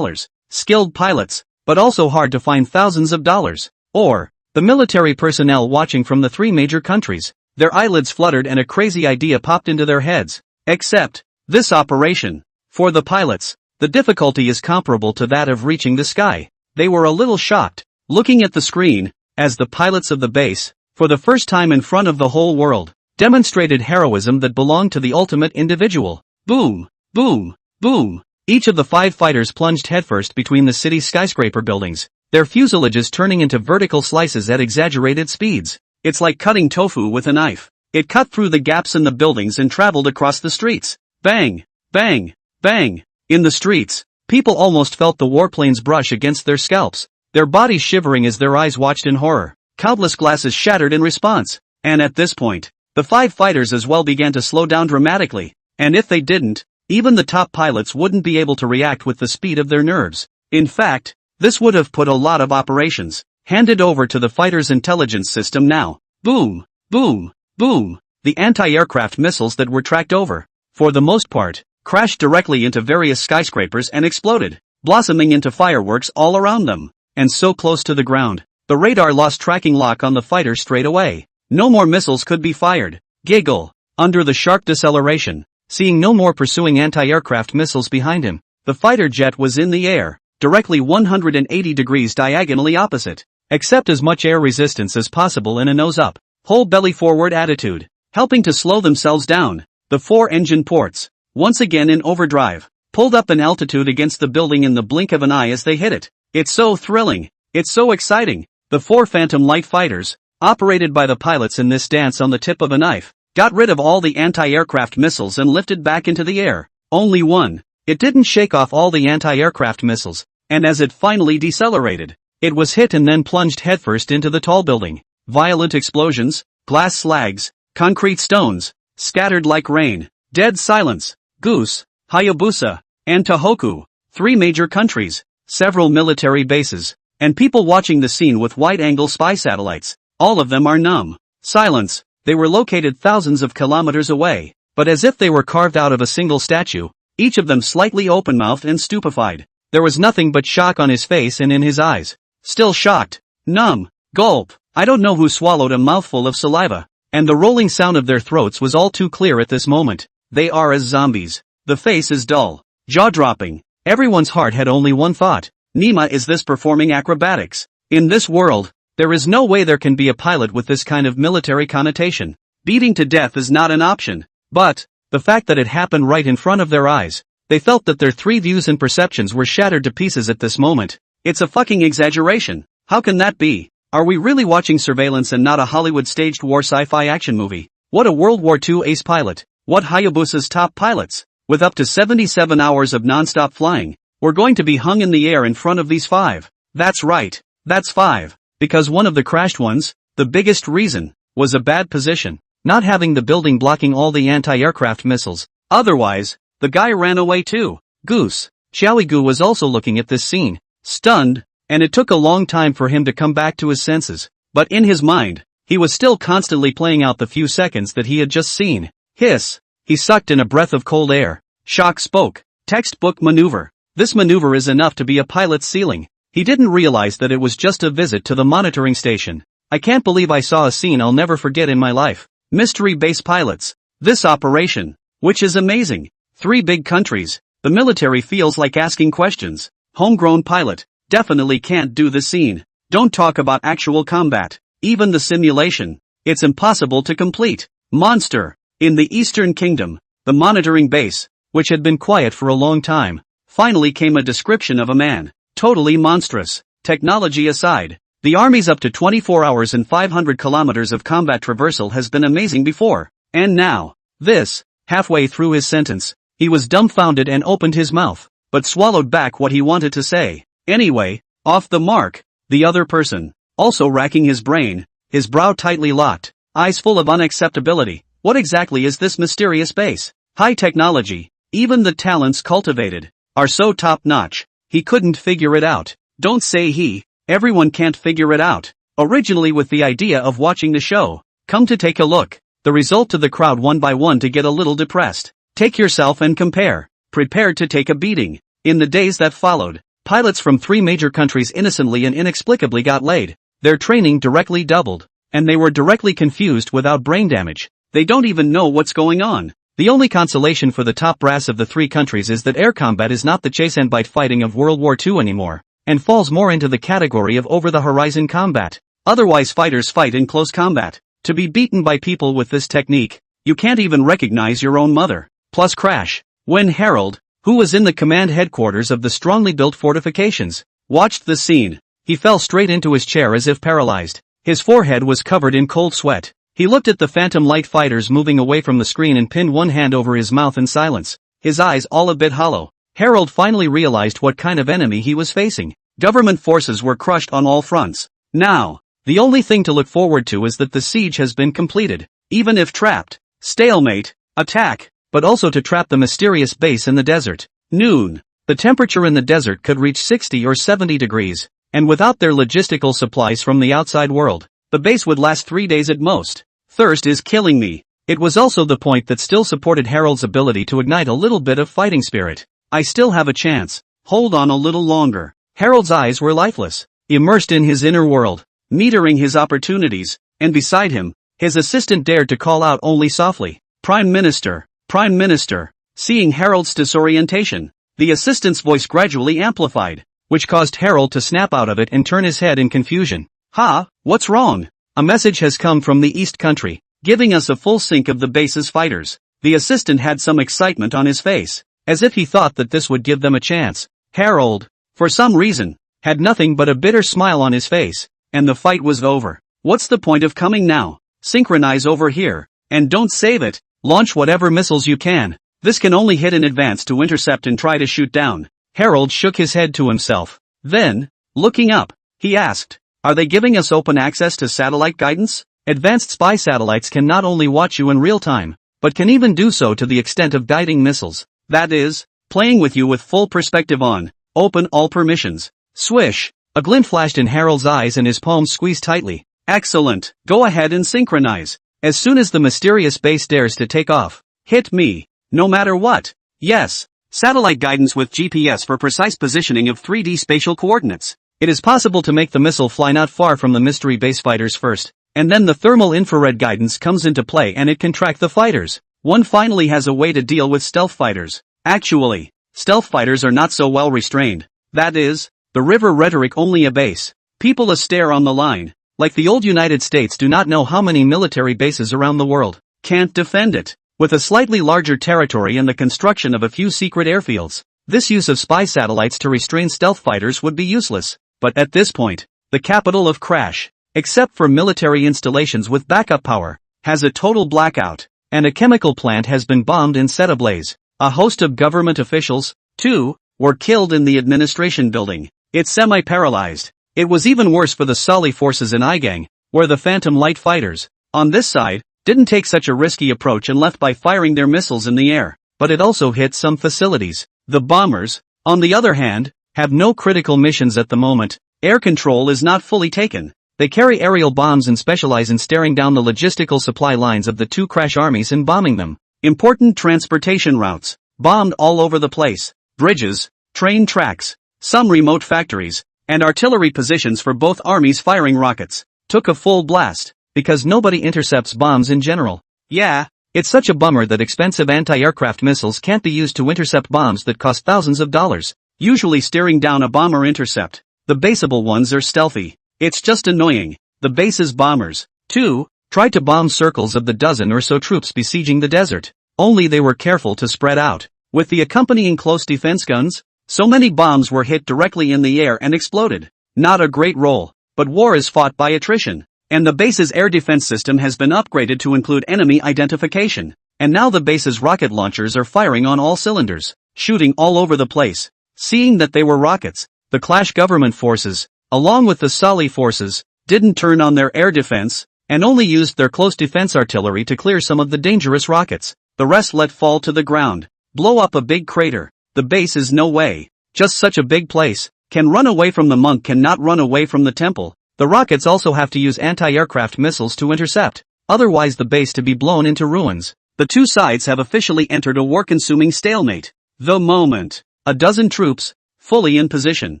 [SPEAKER 1] Skilled pilots, but also hard to find thousands of dollars. Or, the military personnel watching from the 3 major countries. Their eyelids fluttered and a crazy idea popped into their heads. Except, this operation, for the pilots, the difficulty is comparable to that of reaching the sky. They were a little shocked, looking at the screen, as the pilots of the base, for the first time in front of the whole world, demonstrated heroism that belonged to the ultimate individual. Boom! Boom! Boom! Each of the 5 fighters plunged headfirst between the city's skyscraper buildings, their fuselages turning into vertical slices at exaggerated speeds. It's like cutting tofu with a knife. It cut through the gaps in the buildings and traveled across the streets. Bang! Bang! Bang! In the streets, people almost felt the warplanes brush against their scalps, their bodies shivering as their eyes watched in horror. Countless glasses shattered in response. And at this point, the 5 fighters as well began to slow down dramatically. And if they didn't, even the top pilots wouldn't be able to react with the speed of their nerves. In fact, this would have put a lot of operations handed over to the fighter's intelligence system now. Boom! Boom! Boom! The anti-aircraft missiles that were tracked over, for the most part, crashed directly into various skyscrapers and exploded, blossoming into fireworks all around them. And so close to the ground, the radar lost tracking lock on the fighter straight away. No more missiles could be fired. Giggle. Under the sharp deceleration, seeing no more pursuing anti-aircraft missiles behind him, the fighter jet was in the air, directly 180 degrees diagonally opposite, except as much air resistance as possible in a nose-up, whole belly forward attitude, helping to slow themselves down. The 4 engine ports, once again in overdrive, pulled up an altitude against the building in the blink of an eye as they hit it. It's so thrilling. It's so exciting. The 4 Phantom light fighters, operated by the pilots in this dance on the tip of a knife, got rid of all the anti-aircraft missiles and lifted back into the air. Only one. It didn't shake off all the anti-aircraft missiles, and as it finally decelerated, it was hit and then plunged headfirst into the tall building. Violent explosions, glass slags, concrete stones, scattered like rain, dead silence. Goose, Hayabusa, and Tohoku, 3 major countries, several military bases, and people watching the scene with wide-angle spy satellites. All of them are numb. Silence. They were located thousands of kilometers away, but as if they were carved out of a single statue, each of them slightly open-mouthed and stupefied. There was nothing but shock on his face and in his eyes. Still shocked. Numb. Gulp. I don't know who swallowed a mouthful of saliva, and the rolling sound of their throats was all too clear at this moment. They are as zombies. The face is dull. Jaw-dropping. Everyone's heart had only one thought. Nima, is this performing acrobatics? In this world, there is no way there can be a pilot with this kind of military connotation. Beating to death is not an option. But, the fact that it happened right in front of their eyes, they felt that their 3 views and perceptions were shattered to pieces at this moment. It's a fucking exaggeration. How can that be? Are we really watching surveillance and not a Hollywood staged war sci-fi action movie? What a World War II ace pilot. What Hayabusa's top pilots, with up to 77 hours of non-stop flying, were going to be hung in the air in front of these 5. That's right. That's 5. Because one of the crashed ones, the biggest reason, was a bad position, not having the building blocking all the anti-aircraft missiles. Otherwise, the guy ran away too. Goose. Xiaoigu was also looking at this scene, stunned, and it took a long time for him to come back to his senses. But in his mind, he was still constantly playing out the few seconds that he had just seen. Hiss. He sucked in a breath of cold air. Shock spoke. Textbook maneuver. This maneuver is enough to be a pilot's ceiling. He didn't realize that it was just a visit to the monitoring station. I can't believe I saw a scene I'll never forget in my life. Mystery base pilots. This operation, which is amazing. 3 big countries. The military feels like asking questions. Homegrown pilot. Definitely can't do the scene. Don't talk about actual combat. Even the simulation. It's impossible to complete. Monster. In the Eastern Kingdom, the monitoring base, which had been quiet for a long time, finally came a description of a man. Totally monstrous. Technology aside, the Army's up to 24 hours and 500 kilometers of combat traversal has been amazing before. And now, this. Halfway through his sentence, he was dumbfounded and opened his mouth, but swallowed back what he wanted to say. Anyway, off the mark. The other person, also racking his brain, his brow tightly locked, eyes full of unacceptability. What exactly is this mysterious base? High technology, even the talents cultivated, are so top-notch. He couldn't figure it out. Don't say he. Everyone can't figure it out. Originally with the idea of watching the show. Come to take a look. The result to the crowd one by one to get a little depressed. Take yourself and compare. Prepared to take a beating. In the days that followed, pilots from 3 major countries innocently and inexplicably got laid. Their training directly doubled. And they were directly confused without brain damage. They don't even know what's going on. The only consolation for the top brass of the 3 countries is that air combat is not the chase and bite fighting of World War II anymore, and falls more into the category of over-the-horizon combat. Otherwise fighters fight in close combat. To be beaten by people with this technique, you can't even recognize your own mother. Plus crash. When Harold, who was in the command headquarters of the strongly built fortifications, watched the scene, he fell straight into his chair as if paralyzed. His forehead was covered in cold sweat. He looked at the phantom light fighters moving away from the screen and pinned one hand over his mouth in silence, his eyes all a bit hollow. Harold finally realized what kind of enemy he was facing. Government forces were crushed on all fronts. Now, the only thing to look forward to is that the siege has been completed. Even if trapped, stalemate, attack, but also to trap the mysterious base in the desert. Noon. The temperature in the desert could reach 60 or 70 degrees, and without their logistical supplies from the outside world, the base would last 3 days at most. Thirst is killing me. It was also the point that still supported Harold's ability to ignite a little bit of fighting spirit. I still have a chance. Hold on a little longer. Harold's eyes were lifeless, immersed in his inner world, metering his opportunities, and beside him, his assistant dared to call out only softly, Prime Minister, Prime Minister. Seeing Harold's disorientation, the assistant's voice gradually amplified, which caused Harold to snap out of it and turn his head in confusion. Ha, what's wrong? A message has come from the East Country, giving us a full sync of the base's fighters. The assistant had some excitement on his face, as if he thought that this would give them a chance. Harold, for some reason, had nothing but a bitter smile on his face, and the fight was over. What's the point of coming now? Synchronize over here, and don't save it. Launch whatever missiles you can. This can only hit in advance to intercept and try to shoot down. Harold shook his head to himself. Then, looking up, he asked, are they giving us open access to satellite guidance? Advanced spy satellites can not only watch you in real time, but can even do so to the extent of guiding missiles. That is, playing with you with full perspective on. Open all permissions. Swish. A glint flashed in Harold's eyes and his palms squeezed tightly. Excellent. Go ahead and synchronize. As soon as the mysterious base dares to take off, hit me. No matter what. Yes. Satellite guidance with GPS for precise positioning of 3D spatial coordinates. It is possible to make the missile fly not far from the mystery base fighters first, and then the thermal infrared guidance comes into play and it can track the fighters. One finally has a way to deal with stealth fighters. Actually, stealth fighters are not so well restrained. That is, the river rhetoric only a base. People a stare on the line. Like the old United States do not know how many military bases around the world can't defend it. With a slightly larger territory and the construction of a few secret airfields, this use of spy satellites to restrain stealth fighters would be useless. But at this point, the capital of Crash, except for military installations with backup power, has a total blackout, and a chemical plant has been bombed and set ablaze. A host of government officials, too, were killed in the administration building. It's semi-paralyzed. It was even worse for the Sali forces in Igang, where the Phantom Light fighters, on this side, didn't take such a risky approach and left by firing their missiles in the air, but it also hit some facilities. The bombers, on the other hand, have no critical missions at the moment. Air control is not fully taken. They carry aerial bombs and specialize in staring down the logistical supply lines of the two Crash armies and bombing them. Important transportation routes, bombed all over the place. Bridges, train tracks, some remote factories, and artillery positions for both armies firing rockets. Took a full blast, because nobody intercepts bombs in general. Yeah, it's such a bummer that expensive anti-aircraft missiles can't be used to intercept bombs that cost thousands of dollars. Usually steering down a bomber intercept. The baseable ones are stealthy. It's just annoying. The base's bombers, too, tried to bomb circles of the dozen or so troops besieging the desert. Only they were careful to spread out. With the accompanying close defense guns, so many bombs were hit directly in the air and exploded. Not a great role, but war is fought by attrition. And the base's air defense system has been upgraded to include enemy identification. And now the base's rocket launchers are firing on all cylinders, shooting all over the place. Seeing that they were rockets, the Clash government forces, along with the Sali forces, didn't turn on their air defense, and only used their close defense artillery to clear some of the dangerous rockets. The rest let fall to the ground. Blow up a big crater. The base is no way. Just such a big place. Can run away from the monk cannot run away from the temple. The rockets also have to use anti-aircraft missiles to intercept. Otherwise the base to be blown into ruins. The two sides have officially entered a war-consuming stalemate. The moment. A dozen troops, fully in position,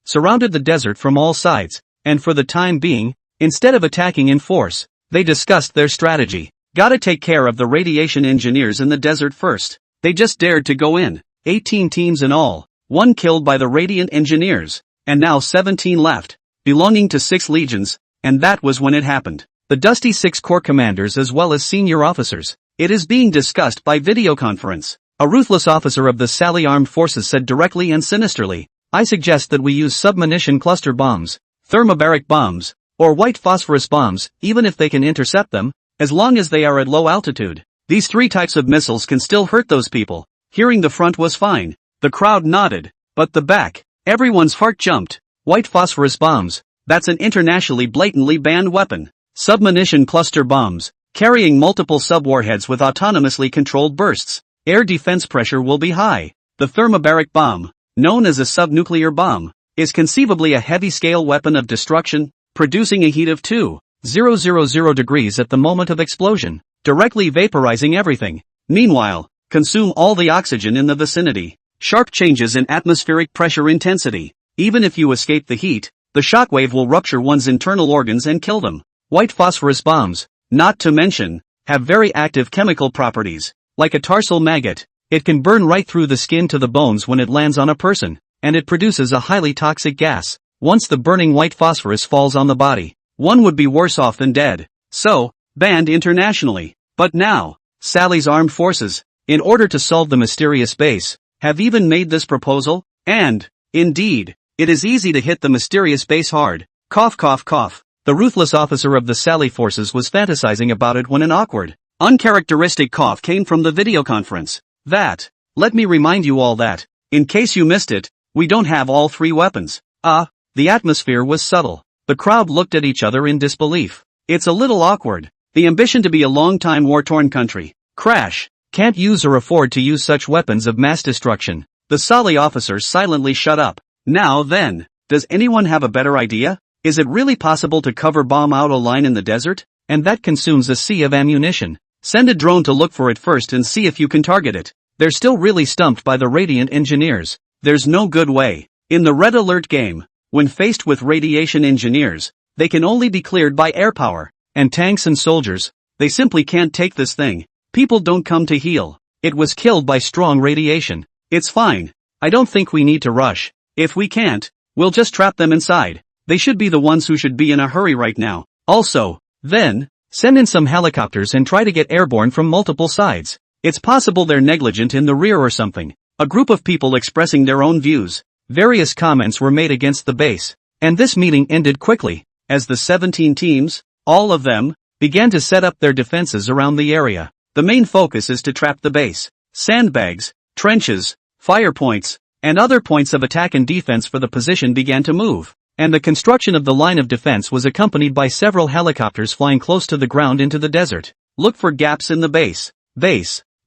[SPEAKER 1] surrounded the desert from all sides, and for the time being, instead of attacking in force, they discussed their strategy. Gotta take care of the radiation engineers in the desert first. They just dared to go in. 18 teams in all, 1 killed by the radiant engineers, and now 17 left, belonging to 6 legions, and that was when it happened. The Dusty 6 Corps commanders as well as senior officers. It is being discussed by videoconference. A ruthless officer of the Sali armed forces said directly and sinisterly, I suggest that we use submunition cluster bombs, thermobaric bombs, or white phosphorus bombs, even if they can intercept them. as long as they are at low altitude. These 3 types of missiles can still hurt those people. Hearing the front was fine. The crowd nodded. But the back, everyone's heart jumped. White phosphorus bombs. That's an internationally blatantly banned weapon. Submunition cluster bombs, carrying multiple subwarheads with autonomously controlled bursts. Air defense pressure will be high. The thermobaric bomb, known as a subnuclear bomb, is conceivably a heavy-scale weapon of destruction, producing a heat of 2,000 degrees at the moment of explosion, directly vaporizing everything. Meanwhile, consume all the oxygen in the vicinity. Sharp changes in atmospheric pressure intensity. Even if you escape the heat, the shockwave will rupture one's internal organs and kill them. White phosphorus bombs, not to mention, have very active chemical properties. Like a tarsal maggot, it can burn right through the skin to the bones when it lands on a person, and it produces a highly toxic gas. Once the burning white phosphorus falls on the body, one would be worse off than dead. So, banned internationally. But now, Sally's armed forces, in order to solve the mysterious base, have even made this proposal, and, indeed, it is easy to hit the mysterious base hard. Cough cough cough. The ruthless officer of the Sally forces was fantasizing about it when an awkward, uncharacteristic cough came from the video conference. Let me remind you all that, in case you missed it, we don't have all 3 weapons. The atmosphere was subtle. The crowd looked at each other in disbelief. It's a little awkward. The ambition to be a long-time war-torn country. Crash. Can't use or afford to use such weapons of mass destruction. The Sally officers silently shut up. Now then, does anyone have a better idea? Is it really possible to cover bomb out a line in the desert? And that consumes a sea of ammunition. Send a drone to look for it first and see if you can target it. They're still really stumped by the Radiant engineers. There's no good way. In the Red Alert game, when faced with radiation engineers, they can only be cleared by air power. And tanks and soldiers, they simply can't take this thing. People don't come to heal. It was killed by strong radiation. It's fine. I don't think we need to rush. If we can't, we'll just trap them inside. They should be the ones who should be in a hurry right now. Also, then, send in some helicopters and try to get airborne from multiple sides. It's possible they're negligent in the rear or something. A group of people expressing their own views. Various comments were made against the base. And this meeting ended quickly, as the 17 teams, all of them, began to set up their defenses around the area. The main focus is to trap the base. Sandbags, trenches, fire points, and other points of attack and defense for the position began to move. And the construction of the line of defense was accompanied by several helicopters flying close to the ground into the desert. Look for gaps in the base.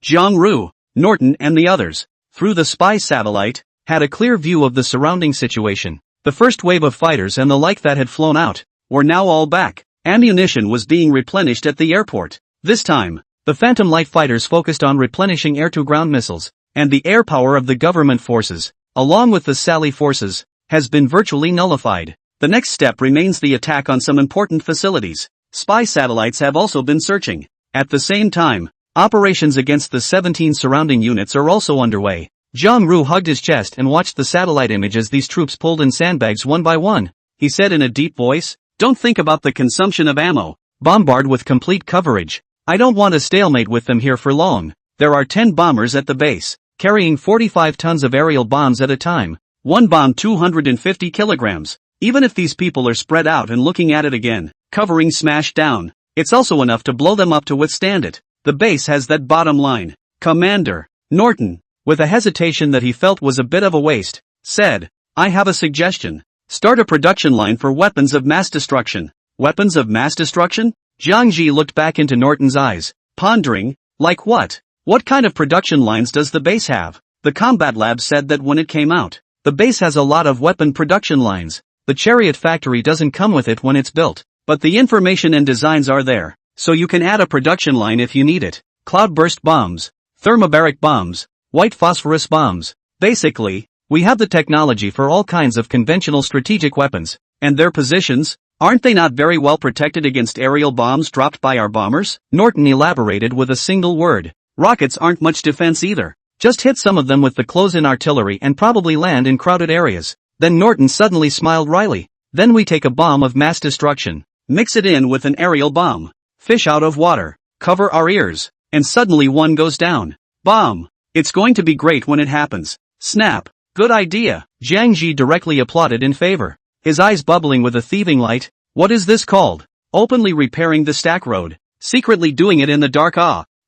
[SPEAKER 1] Jiang-Ru, Norton and the others, through the spy satellite, had a clear view of the surrounding situation. The first wave of fighters and the like that had flown out, were now all back. Ammunition was being replenished at the airport. This time, the Phantom Light fighters focused on replenishing air-to-ground missiles, and the air power of the government forces, along with the Sally forces, has been virtually nullified. The next step remains the attack on some important facilities. Spy satellites have also been searching. At the same time, operations against the 17 surrounding units are also underway. Jiang-Ru hugged his chest and watched the satellite image as these troops pulled in sandbags one by one. He said in a deep voice, "Don't think about the consumption of ammo. Bombard with complete coverage. I don't want a stalemate with them here for long. There are 10 bombers at the base, carrying 45 tons of aerial bombs at a time. One bomb 250 kilograms. Even if these people are spread out and looking at it again, covering smashed down, it's also enough to blow them up to withstand it. The base has that bottom line." Commander Norton, with a hesitation that he felt was a bit of a waste, said, "I have a suggestion. Start a production line for weapons of mass destruction." Weapons of mass destruction? Jiang Ji looked back into Norton's eyes, pondering, like what? What kind of production lines does the base have? The combat lab said that when it came out, the base has a lot of weapon production lines. The chariot factory doesn't come with it when it's built, but the information and designs are there, so you can add a production line if you need it. Cloudburst bombs, thermobaric bombs, white phosphorus bombs. Basically, we have the technology for all kinds of conventional strategic weapons, and their positions, aren't they not very well protected against aerial bombs dropped by our bombers? Norton elaborated with a single word. Rockets aren't much defense either. Just hit some of them with the close-in artillery and probably land in crowded areas. Then Norton suddenly smiled wryly. Then we take a bomb of mass destruction, mix it in with an aerial bomb, fish out of water, cover our ears, and suddenly one goes down. Bomb! It's going to be great when it happens. Snap! Good idea! Jiang Ji directly applauded in favor, his eyes bubbling with a thieving light. What is this called? Openly repairing the stack road. secretly doing it in the dark.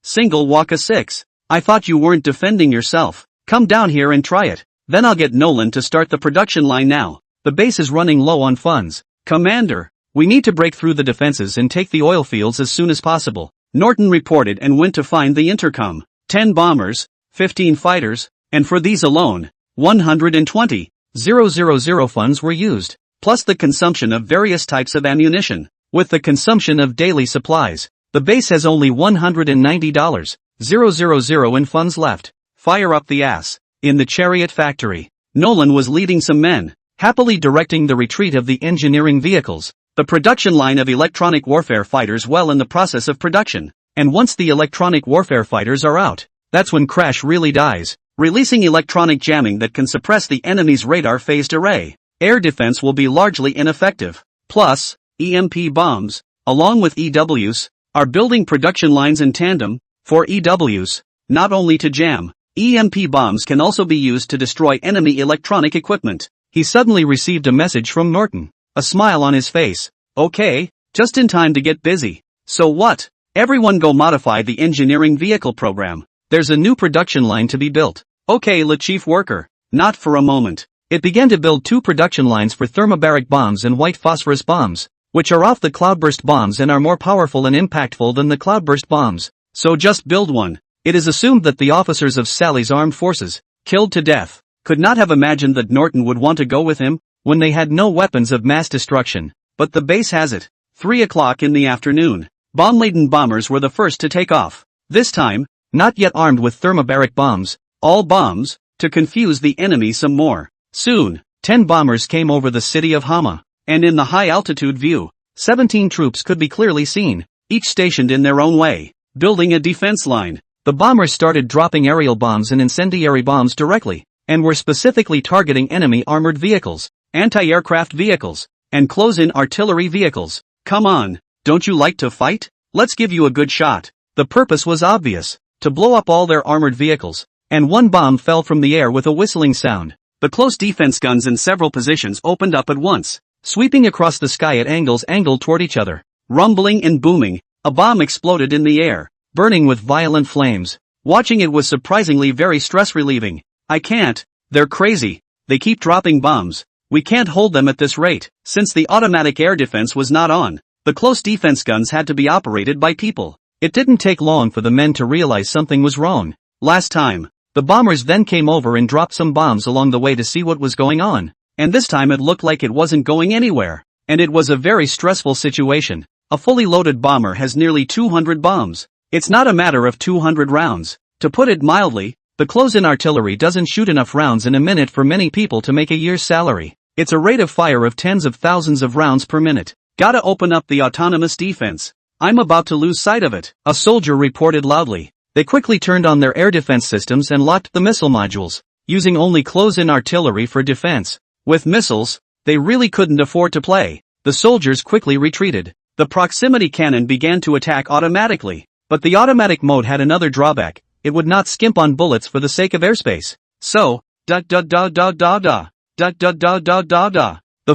[SPEAKER 1] Single Waka 6. I thought you weren't defending yourself. Come down here and try it. Then I'll get Nolan to start the production line now. The base is running low on funds. Commander, we need to break through the defenses and take the oil fields as soon as possible. Norton reported and went to find the intercom. 10 bombers, 15 fighters, and for these alone, 120,000 funds were used, plus the consumption of various types of ammunition. With the consumption of daily supplies, the base has only $190,000 in funds left. Fire up the ass. In the chariot factory, Nolan was leading some men, happily directing the retreat of the engineering vehicles. The production line of electronic warfare fighters well in the process of production, and once the electronic warfare fighters are out, that's when Crash really dies, releasing electronic jamming that can suppress the enemy's radar-phased array. Air defense will be largely ineffective. Plus, EMP bombs, along with EWs, are building production lines in tandem. For EWs, not only to jam, EMP bombs can also be used to destroy enemy electronic equipment. He suddenly received a message from Norton. A smile on his face. Okay, just in time to get busy. So what? Everyone go modify the engineering vehicle program. There's a new production line to be built. Okay, le chief worker. Not for a moment. It began to build 2 production lines for thermobaric bombs and white phosphorus bombs, which are off the cloudburst bombs and are more powerful and impactful than the cloudburst bombs. So just build one. It is assumed that the officers of Sally's armed forces, killed to death, could not have imagined that Norton would want to go with him, when they had no weapons of mass destruction. But the base has it. 3 o'clock in the afternoon. Bomb-laden bombers were the first to take off. This time, not yet armed with thermobaric bombs, all bombs, to confuse the enemy some more. Soon, 10 bombers came over the city of Hama, and in the high-altitude view, 17 troops could be clearly seen, each stationed in their own way, building a defense line. The bombers started dropping aerial bombs and incendiary bombs directly, and were specifically targeting enemy armored vehicles, anti-aircraft vehicles, and close-in artillery vehicles. Come on, don't you like to fight? Let's give you a good shot. The purpose was obvious, to blow up all their armored vehicles, and one bomb fell from the air with a whistling sound. The close defense guns in several positions opened up at once, sweeping across the sky at angles angled toward each other. Rumbling and booming, a bomb exploded in the air, burning with violent flames. Watching it was surprisingly very stress-relieving. I can't, they're crazy, they keep dropping bombs. We can't hold them at this rate. Since the automatic air defense was not on, the close defense guns had to be operated by people. It didn't take long for the men to realize something was wrong. Last time, the bombers then came over and dropped some bombs along the way to see what was going on. And this time it looked like it wasn't going anywhere. And it was a very stressful situation. A fully loaded bomber has nearly 200 bombs. It's not a matter of 200 rounds. To put it mildly, the close-in artillery doesn't shoot enough rounds in a minute for many people to make a year's salary. It's a rate of fire of tens of thousands of rounds per minute. Gotta open up the autonomous defense. I'm about to lose sight of it. A soldier reported loudly. They quickly turned on their air defense systems and locked the missile modules, using only close-in artillery for defense. With missiles, they really couldn't afford to play. The soldiers quickly retreated. The proximity cannon began to attack automatically. But the automatic mode had another drawback. It would not skimp on bullets for the sake of airspace. So, the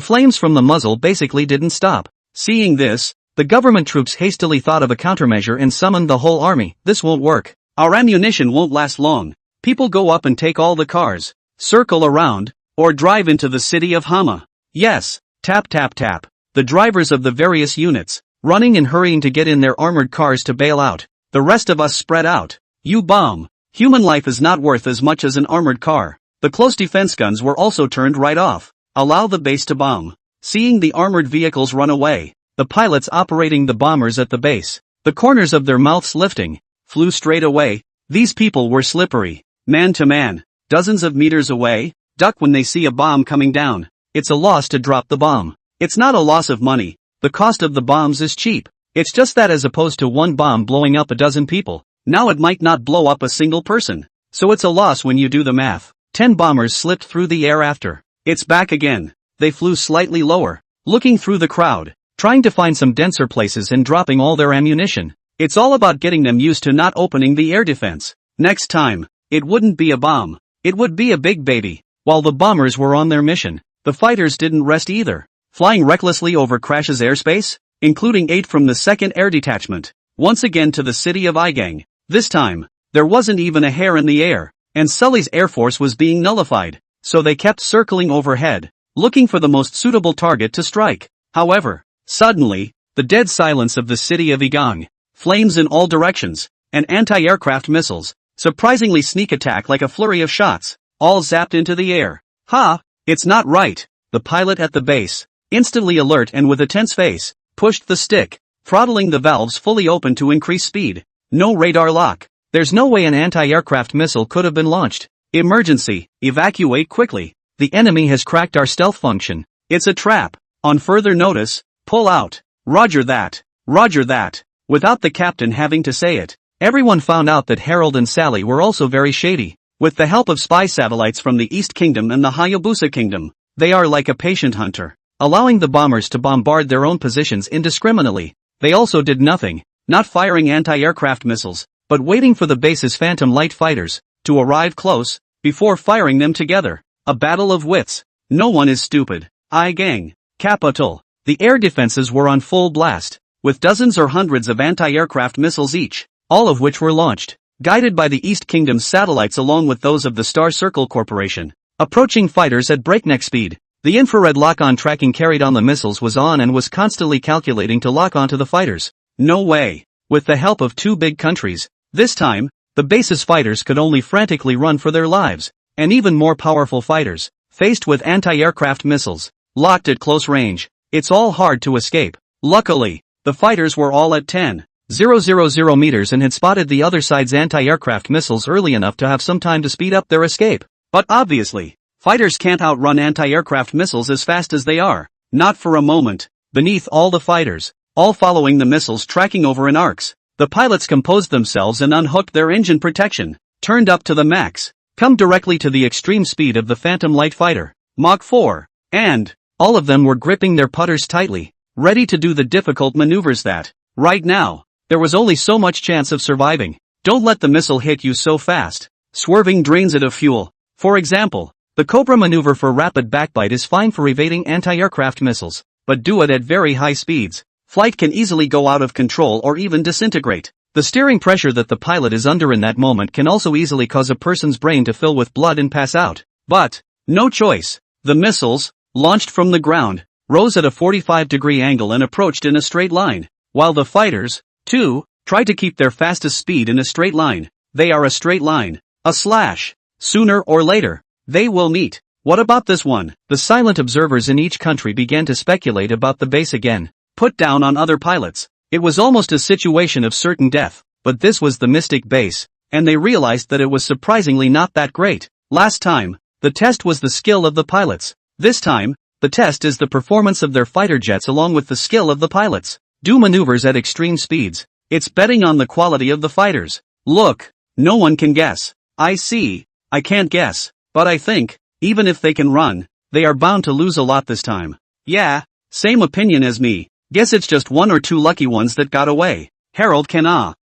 [SPEAKER 1] flames from the muzzle basically didn't stop. Seeing this, the government troops hastily thought of a countermeasure and summoned the whole army. This won't work. Our ammunition won't last long. People go up and take all the cars, circle around, or drive into the city of Hama. Yes, tap tap tap. The drivers of the various units, running and hurrying to get in their armored cars to bail out. The rest of us spread out. You bomb. Human life is not worth as much as an armored car. The close defense guns were also turned right off. Allow the base to bomb. Seeing the armored vehicles run away, the pilots operating the bombers at the base, the corners of their mouths lifting, flew straight away. These people were slippery. Man to man, dozens of meters away, duck when they see a bomb coming down. It's a loss to drop the bomb. It's not a loss of money. The cost of the bombs is cheap. It's just that as opposed to one bomb blowing up a dozen people, now it might not blow up a single person. So it's a loss when you do the math. 10 bombers slipped through the air after. It's back again. They flew slightly lower, looking through the crowd, trying to find some denser places and dropping all their ammunition. It's all about getting them used to not opening the air defense. Next time, it wouldn't be a bomb. It would be a big baby. While the bombers were on their mission, the fighters didn't rest either, flying recklessly over Crash's airspace, including 8 from the 2nd Air Detachment. once again to the city of Igang. This time, there wasn't even a hair in the air, and Sully's air force was being nullified, so they kept circling overhead, looking for the most suitable target to strike. However, suddenly, the dead silence of the city of Igang, flames in all directions, and anti-aircraft missiles, surprisingly sneak attack like a flurry of shots, all zapped into the air. Ha! It's not right. The pilot at the base, instantly alert and with a tense face, pushed the stick, throttling the valves fully open to increase speed. No radar lock. There's no way an anti-aircraft missile could have been launched. Emergency, evacuate quickly. The enemy has cracked our stealth function. It's a trap. On further notice, pull out. Roger that. Roger that. Without the captain having to say it, everyone found out that Harold and Sally were also very shady. With the help of spy satellites from the East Kingdom and the Hayabusa Kingdom, they are like a patient hunter, allowing the bombers to bombard their own positions indiscriminately. They also did nothing, not firing anti-aircraft missiles, but waiting for the base's Phantom Light fighters to arrive close, before firing them together. A battle of wits. No one is stupid. Igang, capital. The air defenses were on full blast, with dozens or hundreds of anti-aircraft missiles each, all of which were launched, guided by the East Kingdom's satellites along with those of the Star Circle Corporation, approaching fighters at breakneck speed. The infrared lock-on tracking carried on the missiles was on and was constantly calculating to lock onto the fighters. No way. With the help of two big countries, this time, the base's fighters could only frantically run for their lives, and even more powerful fighters, faced with anti-aircraft missiles, locked at close range, it's all hard to escape. Luckily, the fighters were all at 10,000 meters and had spotted the other side's anti-aircraft missiles early enough to have some time to speed up their escape. But obviously, fighters can't outrun anti-aircraft missiles as fast as they are. Not for a moment. Beneath all the fighters, all following the missiles tracking over in arcs, the pilots composed themselves and unhooked their engine protection, turned up to the max, come directly to the extreme speed of the Phantom Light fighter, Mach 4, and all of them were gripping their putters tightly, ready to do the difficult maneuvers that, right now, there was only so much chance of surviving. Don't let the missile hit you so fast. Swerving drains it of fuel. For example, the Cobra maneuver for rapid backbite is fine for evading anti-aircraft missiles, but do it at very high speeds. Flight can easily go out of control or even disintegrate. The steering pressure that the pilot is under in that moment can also easily cause a person's brain to fill with blood and pass out. But, no choice. The missiles, launched from the ground, rose at a 45-degree angle and approached in a straight line, while the fighters, too, tried to keep their fastest speed in a straight line. They are a straight line, a slash. Sooner or later, they will meet. What about this one? The silent observers in each country began to speculate about the base again, put down on other pilots. It was almost a situation of certain death, but this was the Mystic base, and they realized that it was surprisingly not that great. Last time, the test was the skill of the pilots. This time, the test is the performance of their fighter jets along with the skill of the pilots. Do maneuvers at extreme speeds. It's betting on the quality of the fighters. Look, no one can guess. I see. I can't guess, but I think, even if they can run, they are bound to lose a lot this time. Yeah, same opinion as me. Guess it's just one or two lucky ones that got away. Harold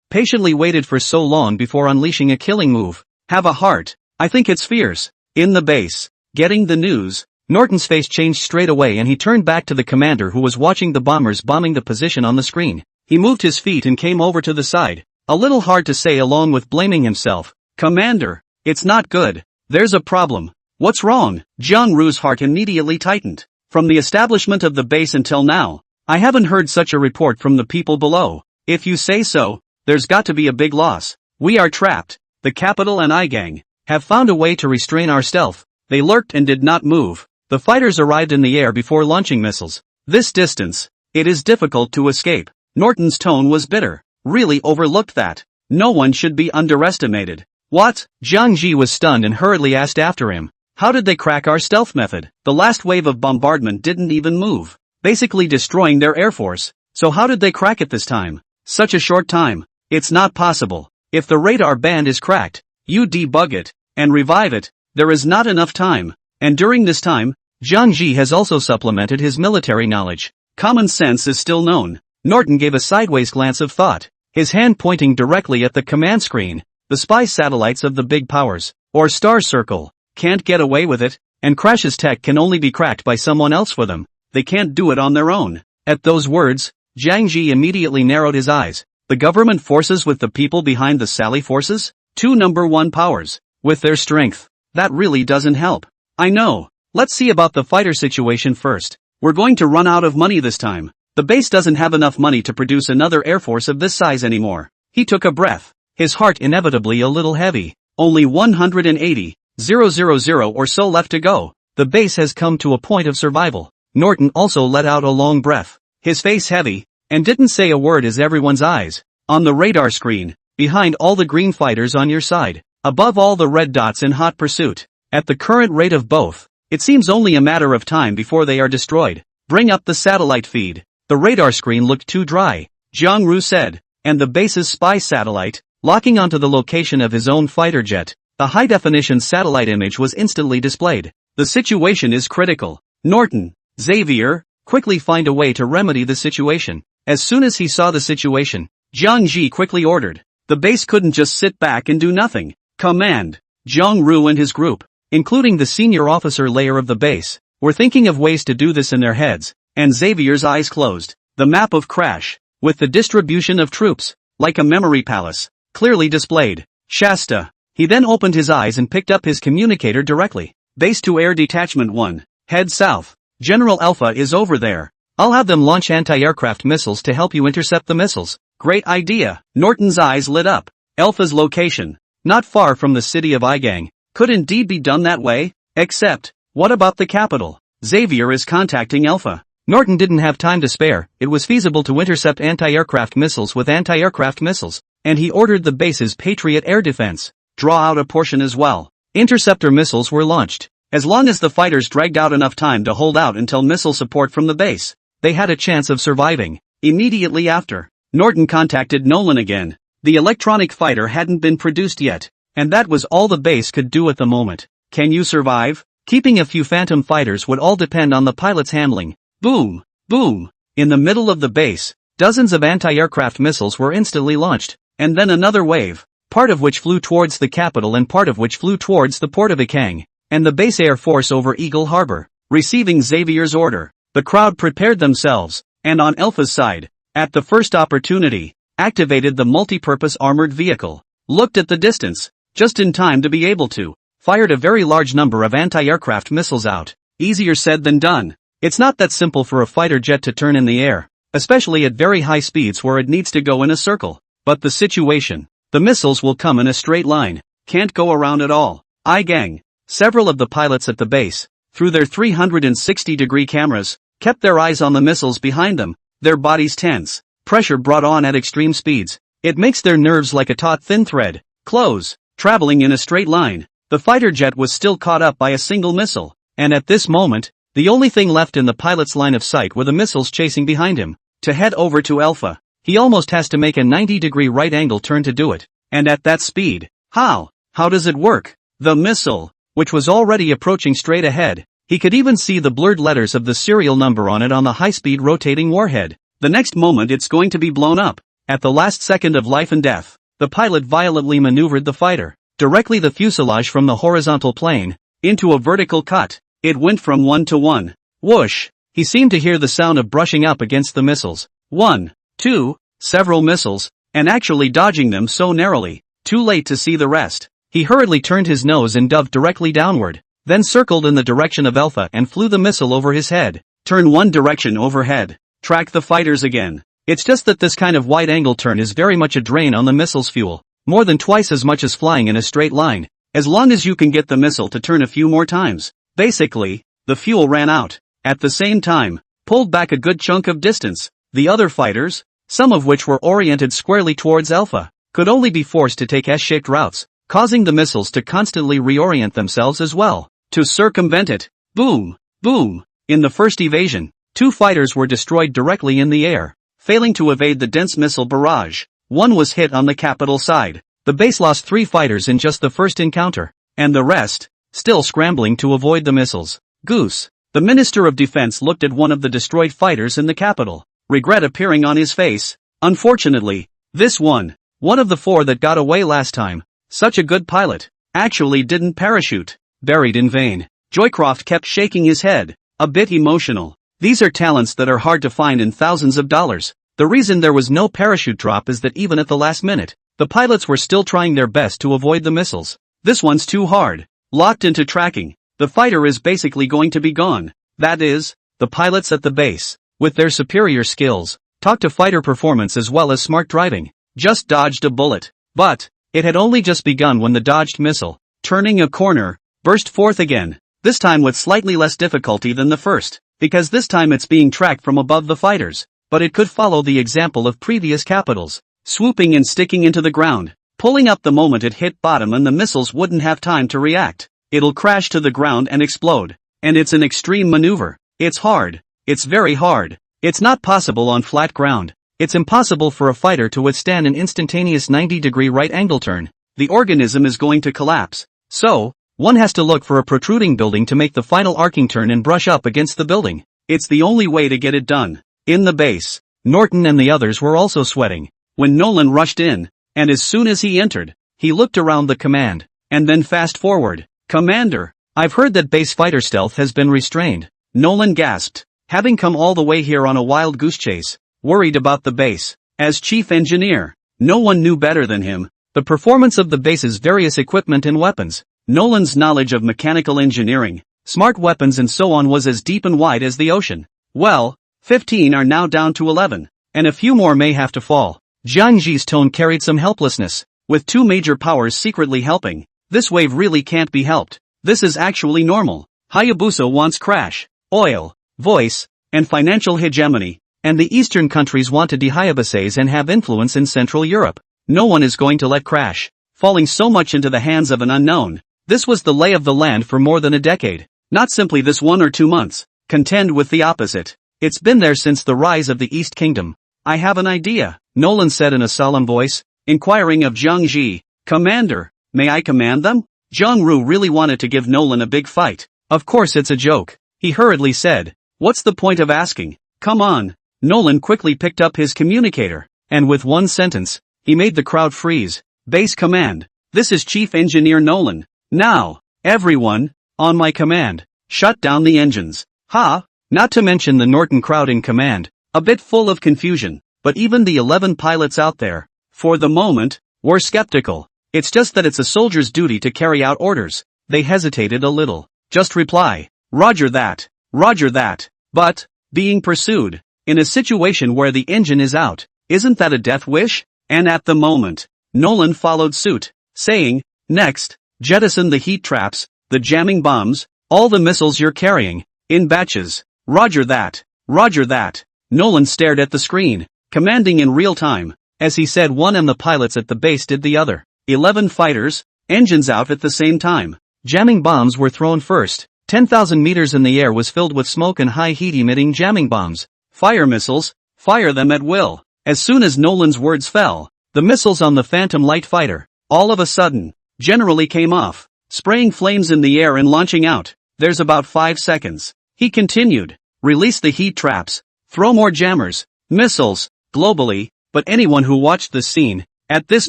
[SPEAKER 1] patiently waited for so long before unleashing a killing move. Have a heart. I think it's fierce. In the base, getting the news, Norton's face changed straight away and he turned back to the commander who was watching the bombers bombing the position on the screen. He moved his feet and came over to the side, a little hard to say along with blaming himself. Commander, it's not good. There's a problem. What's wrong? Jiang Ru's heart immediately tightened. From the establishment of the base until now, I haven't heard such a report from the people below. If you say so, there's got to be a big loss. We are trapped. The capital and Igang have found a way to restrain our stealth. They lurked and did not move. The fighters arrived in the air before launching missiles. This distance, it is difficult to escape. Norton's tone was bitter. Really overlooked that. No one should be underestimated. What? Jiang Ji was stunned and hurriedly asked after him. How did they crack our stealth method? The last wave of bombardment didn't even move, basically destroying their air force. So how did they crack it this time? Such a short time. It's not possible. If the radar band is cracked, you debug it, and revive it. There is not enough time. And during this time, Jiang Ji has also supplemented his military knowledge. Common sense is still known. Norton gave a sideways glance of thought, his hand pointing directly at the command screen. The spy satellites of the big powers, or Star Circle, can't get away with it, and Crash's tech can only be cracked by someone else for them. They can't do it on their own. At those words, Jiang Ji immediately narrowed his eyes. The government forces with the people behind the Sally forces? Two number one powers. With their strength. That really doesn't help. I know. Let's see about the fighter situation first. We're going to run out of money this time. The base doesn't have enough money to produce another air force of this size anymore. He took a breath. His heart inevitably a little heavy. Only 180,000 or so left to go. The base has come to a point of survival. Norton also let out a long breath. His face heavy, and didn't say a word as everyone's eyes. On the radar screen, behind all the green fighters on your side, above all the red dots in hot pursuit. At the current rate of both, it seems only a matter of time before they are destroyed. Bring up the satellite feed. The radar screen looked too dry, Jiang Ru said, and the base's spy satellite, locking onto the location of his own fighter jet, the high-definition satellite image was instantly displayed. The situation is critical. Norton, Xavier, quickly find a way to remedy the situation. As soon as he saw the situation, Jiang Ji quickly ordered. The base couldn't just sit back and do nothing. Command. Jiang Ru and his group, including the senior officer layer of the base, were thinking of ways to do this in their heads, and Xavier's eyes closed. The map of Crash, with the distribution of troops, like a memory palace, clearly displayed. Shasta. He then opened his eyes and picked up his communicator directly. Base to Air Detachment 1. Head south. General Alpha is over there. I'll have them launch anti-aircraft missiles to help you intercept the missiles. Great idea. Norton's eyes lit up. Alpha's location, not far from the city of Igang, could indeed be done that way, except, what about the capital? Xavier is contacting Alpha. Norton didn't have time to spare. It was feasible to intercept anti-aircraft missiles with anti-aircraft missiles, and he ordered the base's Patriot air defense draw out a portion as well. Interceptor missiles were launched. As long as the fighters dragged out enough time to hold out until missile support from the base, they had a chance of surviving. Immediately after, Norton contacted Nolan again. The electronic fighter hadn't been produced yet, and that was all the base could do at the moment. Can you survive? Keeping a few phantom fighters would all depend on the pilot's handling. Boom! Boom! In the middle of the base, dozens of anti-aircraft missiles were instantly launched, and then another wave, part of which flew towards the capital and part of which flew towards the port of Ikang, and the base air force over Eagle Harbor. Receiving Xavier's order, the crowd prepared themselves, and on Alpha's side, at the first opportunity, activated the multi-purpose armored vehicle, looked at the distance, just in time to be able to, fired a very large number of anti-aircraft missiles out. Easier said than done. It's not that simple for a fighter jet to turn in the air, especially at very high speeds where it needs to go in a circle. But the situation, the missiles will come in a straight line, can't go around at all. Igang. Several of the pilots at the base, through their 360-degree cameras, kept their eyes on the missiles behind them, their bodies tense, pressure brought on at extreme speeds. It makes their nerves like a taut thin thread, close, traveling in a straight line. The fighter jet was still caught up by a single missile, and at this moment, the only thing left in the pilot's line of sight were the missiles chasing behind him. To head over to Alpha, he almost has to make a 90-degree right-angle turn to do it, and at that speed. How does it work? The missile, which was already approaching straight ahead, he could even see the blurred letters of the serial number on it on the high-speed rotating warhead. The next moment it's going to be blown up. At the last second of life and death, the pilot violently maneuvered the fighter, directly the fuselage from the horizontal plane, into a vertical cut. It went from 1 to 1. Whoosh! He seemed to hear the sound of brushing up against the missiles. 1, 2, several missiles, and actually dodging them so narrowly, too late to see the rest. He hurriedly turned his nose and dove directly downward, then circled in the direction of Alpha and flew the missile over his head. Turn one direction overhead. Track the fighters again. It's just that this kind of wide-angle turn is very much a drain on the missile's fuel, more than twice as much as flying in a straight line, as long as you can get the missile to turn a few more times. Basically, the fuel ran out. At the same time, pulled back a good chunk of distance. The other fighters, some of which were oriented squarely towards Alpha, could only be forced to take S-shaped routes, causing the missiles to constantly reorient themselves as well, to circumvent it. Boom! Boom! In the first evasion, 2 fighters were destroyed directly in the air, failing to evade the dense missile barrage. One was hit on the capital side. The base lost 3 fighters in just the first encounter, and the rest, still scrambling to avoid the missiles. Goose. The Minister of Defense looked at one of the destroyed fighters in the capital, regret appearing on his face. Unfortunately, this one of the 4 that got away last time, such a good pilot, actually didn't parachute. Buried in vain. Joycroft kept shaking his head, a bit emotional. These are talents that are hard to find in thousands of dollars. The reason there was no parachute drop is that even at the last minute, the pilots were still trying their best to avoid the missiles. This one's too hard. Locked into tracking, the fighter is basically going to be gone. That is, the pilots at the base, with their superior skills, talk to fighter performance as well as smart driving, just dodged a bullet. But it had only just begun when the dodged missile, turning a corner, burst forth again, this time with slightly less difficulty than the first, because this time it's being tracked from above the fighters, but it could follow the example of previous capitals, swooping and sticking into the ground, pulling up the moment it hit bottom and the missiles wouldn't have time to react. It'll crash to the ground and explode. And it's an extreme maneuver. It's hard. It's very hard. It's not possible on flat ground. It's impossible for a fighter to withstand an instantaneous 90-degree right angle turn. The organism is going to collapse. So, one has to look for a protruding building to make the final arcing turn and brush up against the building. It's the only way to get it done. In the base, Norton and the others were also sweating. When Nolan rushed in, and as soon as he entered, he looked around the command, and then fast forward. "Commander, I've heard that base fighter stealth has been restrained," Nolan gasped, having come all the way here on a wild goose chase, worried about the base. As chief engineer, no one knew better than him the performance of the base's various equipment and weapons. Nolan's knowledge of mechanical engineering, smart weapons and so on was as deep and wide as the ocean. Well, 15 are now down to 11, and a few more may have to fall. Jiang Ji's tone carried some helplessness. With two major powers secretly helping, this wave really can't be helped. This is actually normal. Hayabusa wants crash, oil, voice, and financial hegemony, and the eastern countries want to dehyabusase and have influence in Central Europe. No one is going to let crash, falling so much into the hands of an unknown. This was the lay of the land for more than a decade, not simply this 1 or 2 months. Contend with the opposite. It's been there since the rise of the East Kingdom. "I have an idea," Nolan said in a solemn voice, inquiring of Jiang Ji. "Commander, may I command them?" Zhang Ru really wanted to give Nolan a big fight. "Of course it's a joke," he hurriedly said. "What's the point of asking? Come on." Nolan quickly picked up his communicator, and with one sentence, he made the crowd freeze. "Base command. This is Chief Engineer Nolan. Now, everyone, on my command, shut down the engines." Ha! Not to mention the Norton crowd in command, a bit full of confusion, but even the 11 pilots out there, for the moment, were skeptical. It's just that it's a soldier's duty to carry out orders. They hesitated a little. Just reply, "Roger that, Roger that." But, being pursued, in a situation where the engine is out, isn't that a death wish? And at the moment, Nolan followed suit, saying, "Next, jettison the heat traps, the jamming bombs, all the missiles you're carrying, in batches." "Roger that, Roger that." Nolan stared at the screen, commanding in real time. As he said one and the pilots at the base did the other. 11 fighters, engines out at the same time. Jamming bombs were thrown first. 10,000 meters in the air was filled with smoke and high heat emitting jamming bombs. Fire missiles, fire them at will. As soon as Nolan's words fell, the missiles on the Phantom Light fighter, all of a sudden, generally came off, spraying flames in the air and launching out. "There's about 5 seconds. He continued. "Release the heat traps. Throw more jammers, missiles, globally." But anyone who watched the scene, at this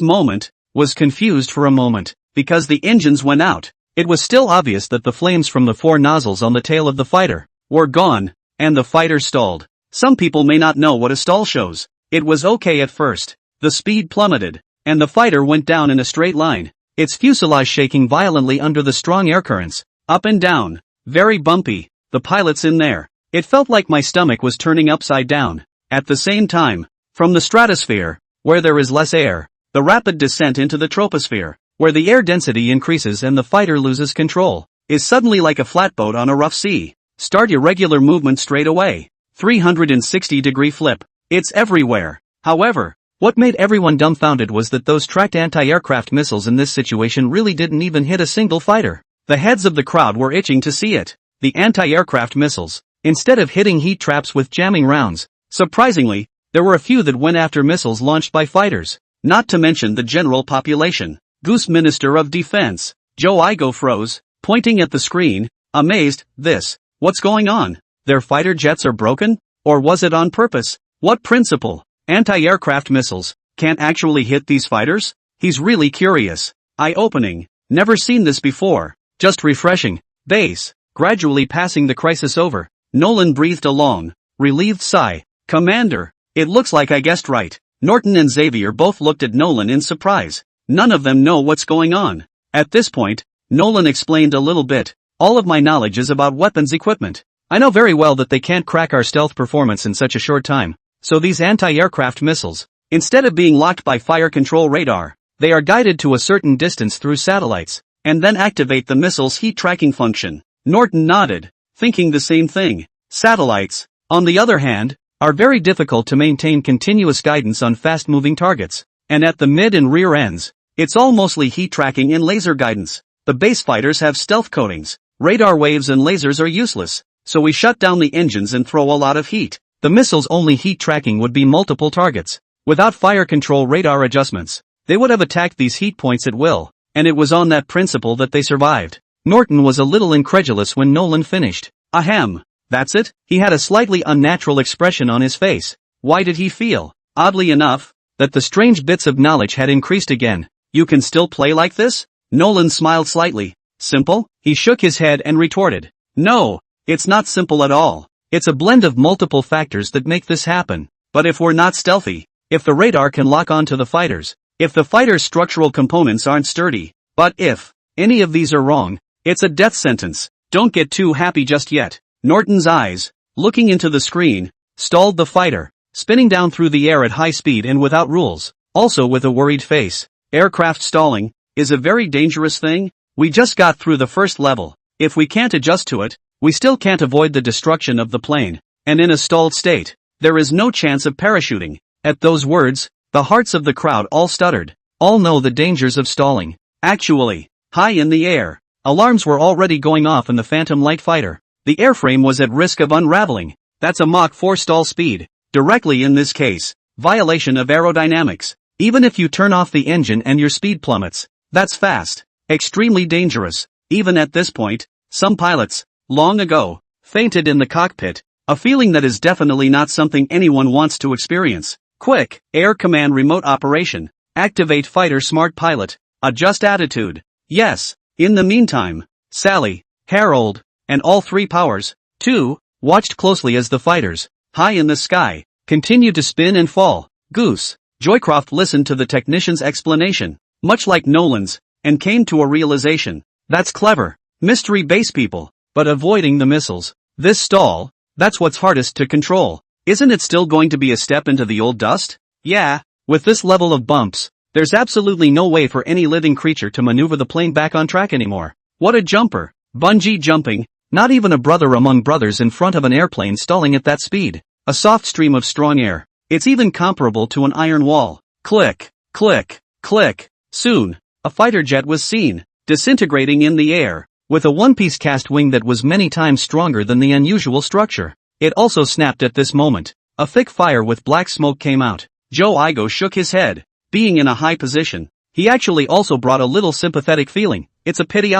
[SPEAKER 1] moment, was confused for a moment, because the engines went out. It was still obvious that the flames from the 4 nozzles on the tail of the fighter were gone, and the fighter stalled. Some people may not know what a stall shows. It was okay at first. The speed plummeted, and the fighter went down in a straight line, its fuselage shaking violently under the strong air currents, up and down, very bumpy. The pilots in there, it felt like my stomach was turning upside down. At the same time, from the stratosphere, where there is less air, the rapid descent into the troposphere, where the air density increases and the fighter loses control, is suddenly like a flatboat on a rough sea. Start irregular movement straight away. 360-degree flip. It's everywhere. However, what made everyone dumbfounded was that those tracked anti-aircraft missiles in this situation really didn't even hit a single fighter. The heads of the crowd were itching to see it. The anti-aircraft missiles, instead of hitting heat traps with jamming rounds, surprisingly, there were a few that went after missiles launched by fighters. Not to mention the general population. Goose Minister of Defense, Joe Igo froze, pointing at the screen, amazed. What's going on? Their fighter jets are broken? Or was it on purpose? What principle? Anti-aircraft missiles can't actually hit these fighters? He's really curious. Eye-opening. Never seen this before. Just refreshing. Base. Gradually passing the crisis over, Nolan breathed a long, relieved sigh. "Commander, It looks like I guessed right. Norton and Xavier both looked at Nolan in surprise. None of them know what's going on. At this point, Nolan explained a little bit. All of my knowledge is about weapons equipment. I know very well that they can't crack our stealth performance in such a short time. So these anti-aircraft missiles, instead of being locked by fire control radar, they are guided to a certain distance through satellites, and then activate the missile's heat tracking function. Norton nodded, thinking the same thing. Satellites, on the other hand, are very difficult to maintain continuous guidance on fast-moving targets, and at the mid and rear ends, it's all mostly heat tracking and laser guidance. The base fighters have stealth coatings. Radar waves and lasers are useless, so we shut down the engines and throw a lot of heat. The missile's only heat tracking would be multiple targets. Without fire control radar adjustments, they would have attacked these heat points at will, and it was on that principle that they survived. Norton was a little incredulous when Nolan finished. Ahem. That's it? He had a slightly unnatural expression on his face. Why did he feel, oddly enough, that the strange bits of knowledge had increased again? You can still play like this? Nolan smiled slightly. Simple? He shook his head and retorted. No, it's not simple at all. It's a blend of multiple factors that make this happen. But if we're not stealthy, if the radar can lock onto the fighters, if the fighter's structural components aren't sturdy, but if any of these are wrong, it's a death sentence. Don't get too happy just yet. Norton's eyes, looking into the screen, stalled the fighter, spinning down through the air at high speed and without rules, also with a worried face. Aircraft stalling is a very dangerous thing. We just got through the first level. If we can't adjust to it, we still can't avoid the destruction of the plane, and in a stalled state, there is no chance of parachuting. At those words, the hearts of the crowd all stuttered. All know the dangers of stalling. Actually, high in the air, alarms were already going off in the Phantom Light Fighter. The airframe was at risk of unraveling. That's a Mach 4 stall speed. Directly in this case, violation of aerodynamics. Even if you turn off the engine and your speed plummets, that's fast. Extremely dangerous. Even at this point, some pilots, long ago, fainted in the cockpit, a feeling that is definitely not something anyone wants to experience. Quick, Air Command remote operation, activate fighter smart pilot, adjust attitude. Yes, in the meantime, Sally, Harold, and all three powers, too, watched closely as the fighters, high in the sky, continued to spin and fall. Goose, Joycroft listened to the technician's explanation, much like Nolan's, and came to a realization. That's clever, mystery base people. But avoiding the missiles, this stall, that's what's hardest to control. Isn't it still going to be a step into the old dust? Yeah, with this level of bumps, there's absolutely no way for any living creature to maneuver the plane back on track anymore. What a jumper! Bungee jumping, not even a brother among brothers in front of an airplane stalling at that speed. A soft stream of strong air. It's even comparable to an iron wall. Click, click, click. Soon, a fighter jet was seen, disintegrating in the air, with a one-piece cast wing that was many times stronger than the unusual structure. It also snapped at this moment. A thick fire with black smoke came out. Joe Igo shook his head. Being in a high position, he actually also brought a little sympathetic feeling. It's a pity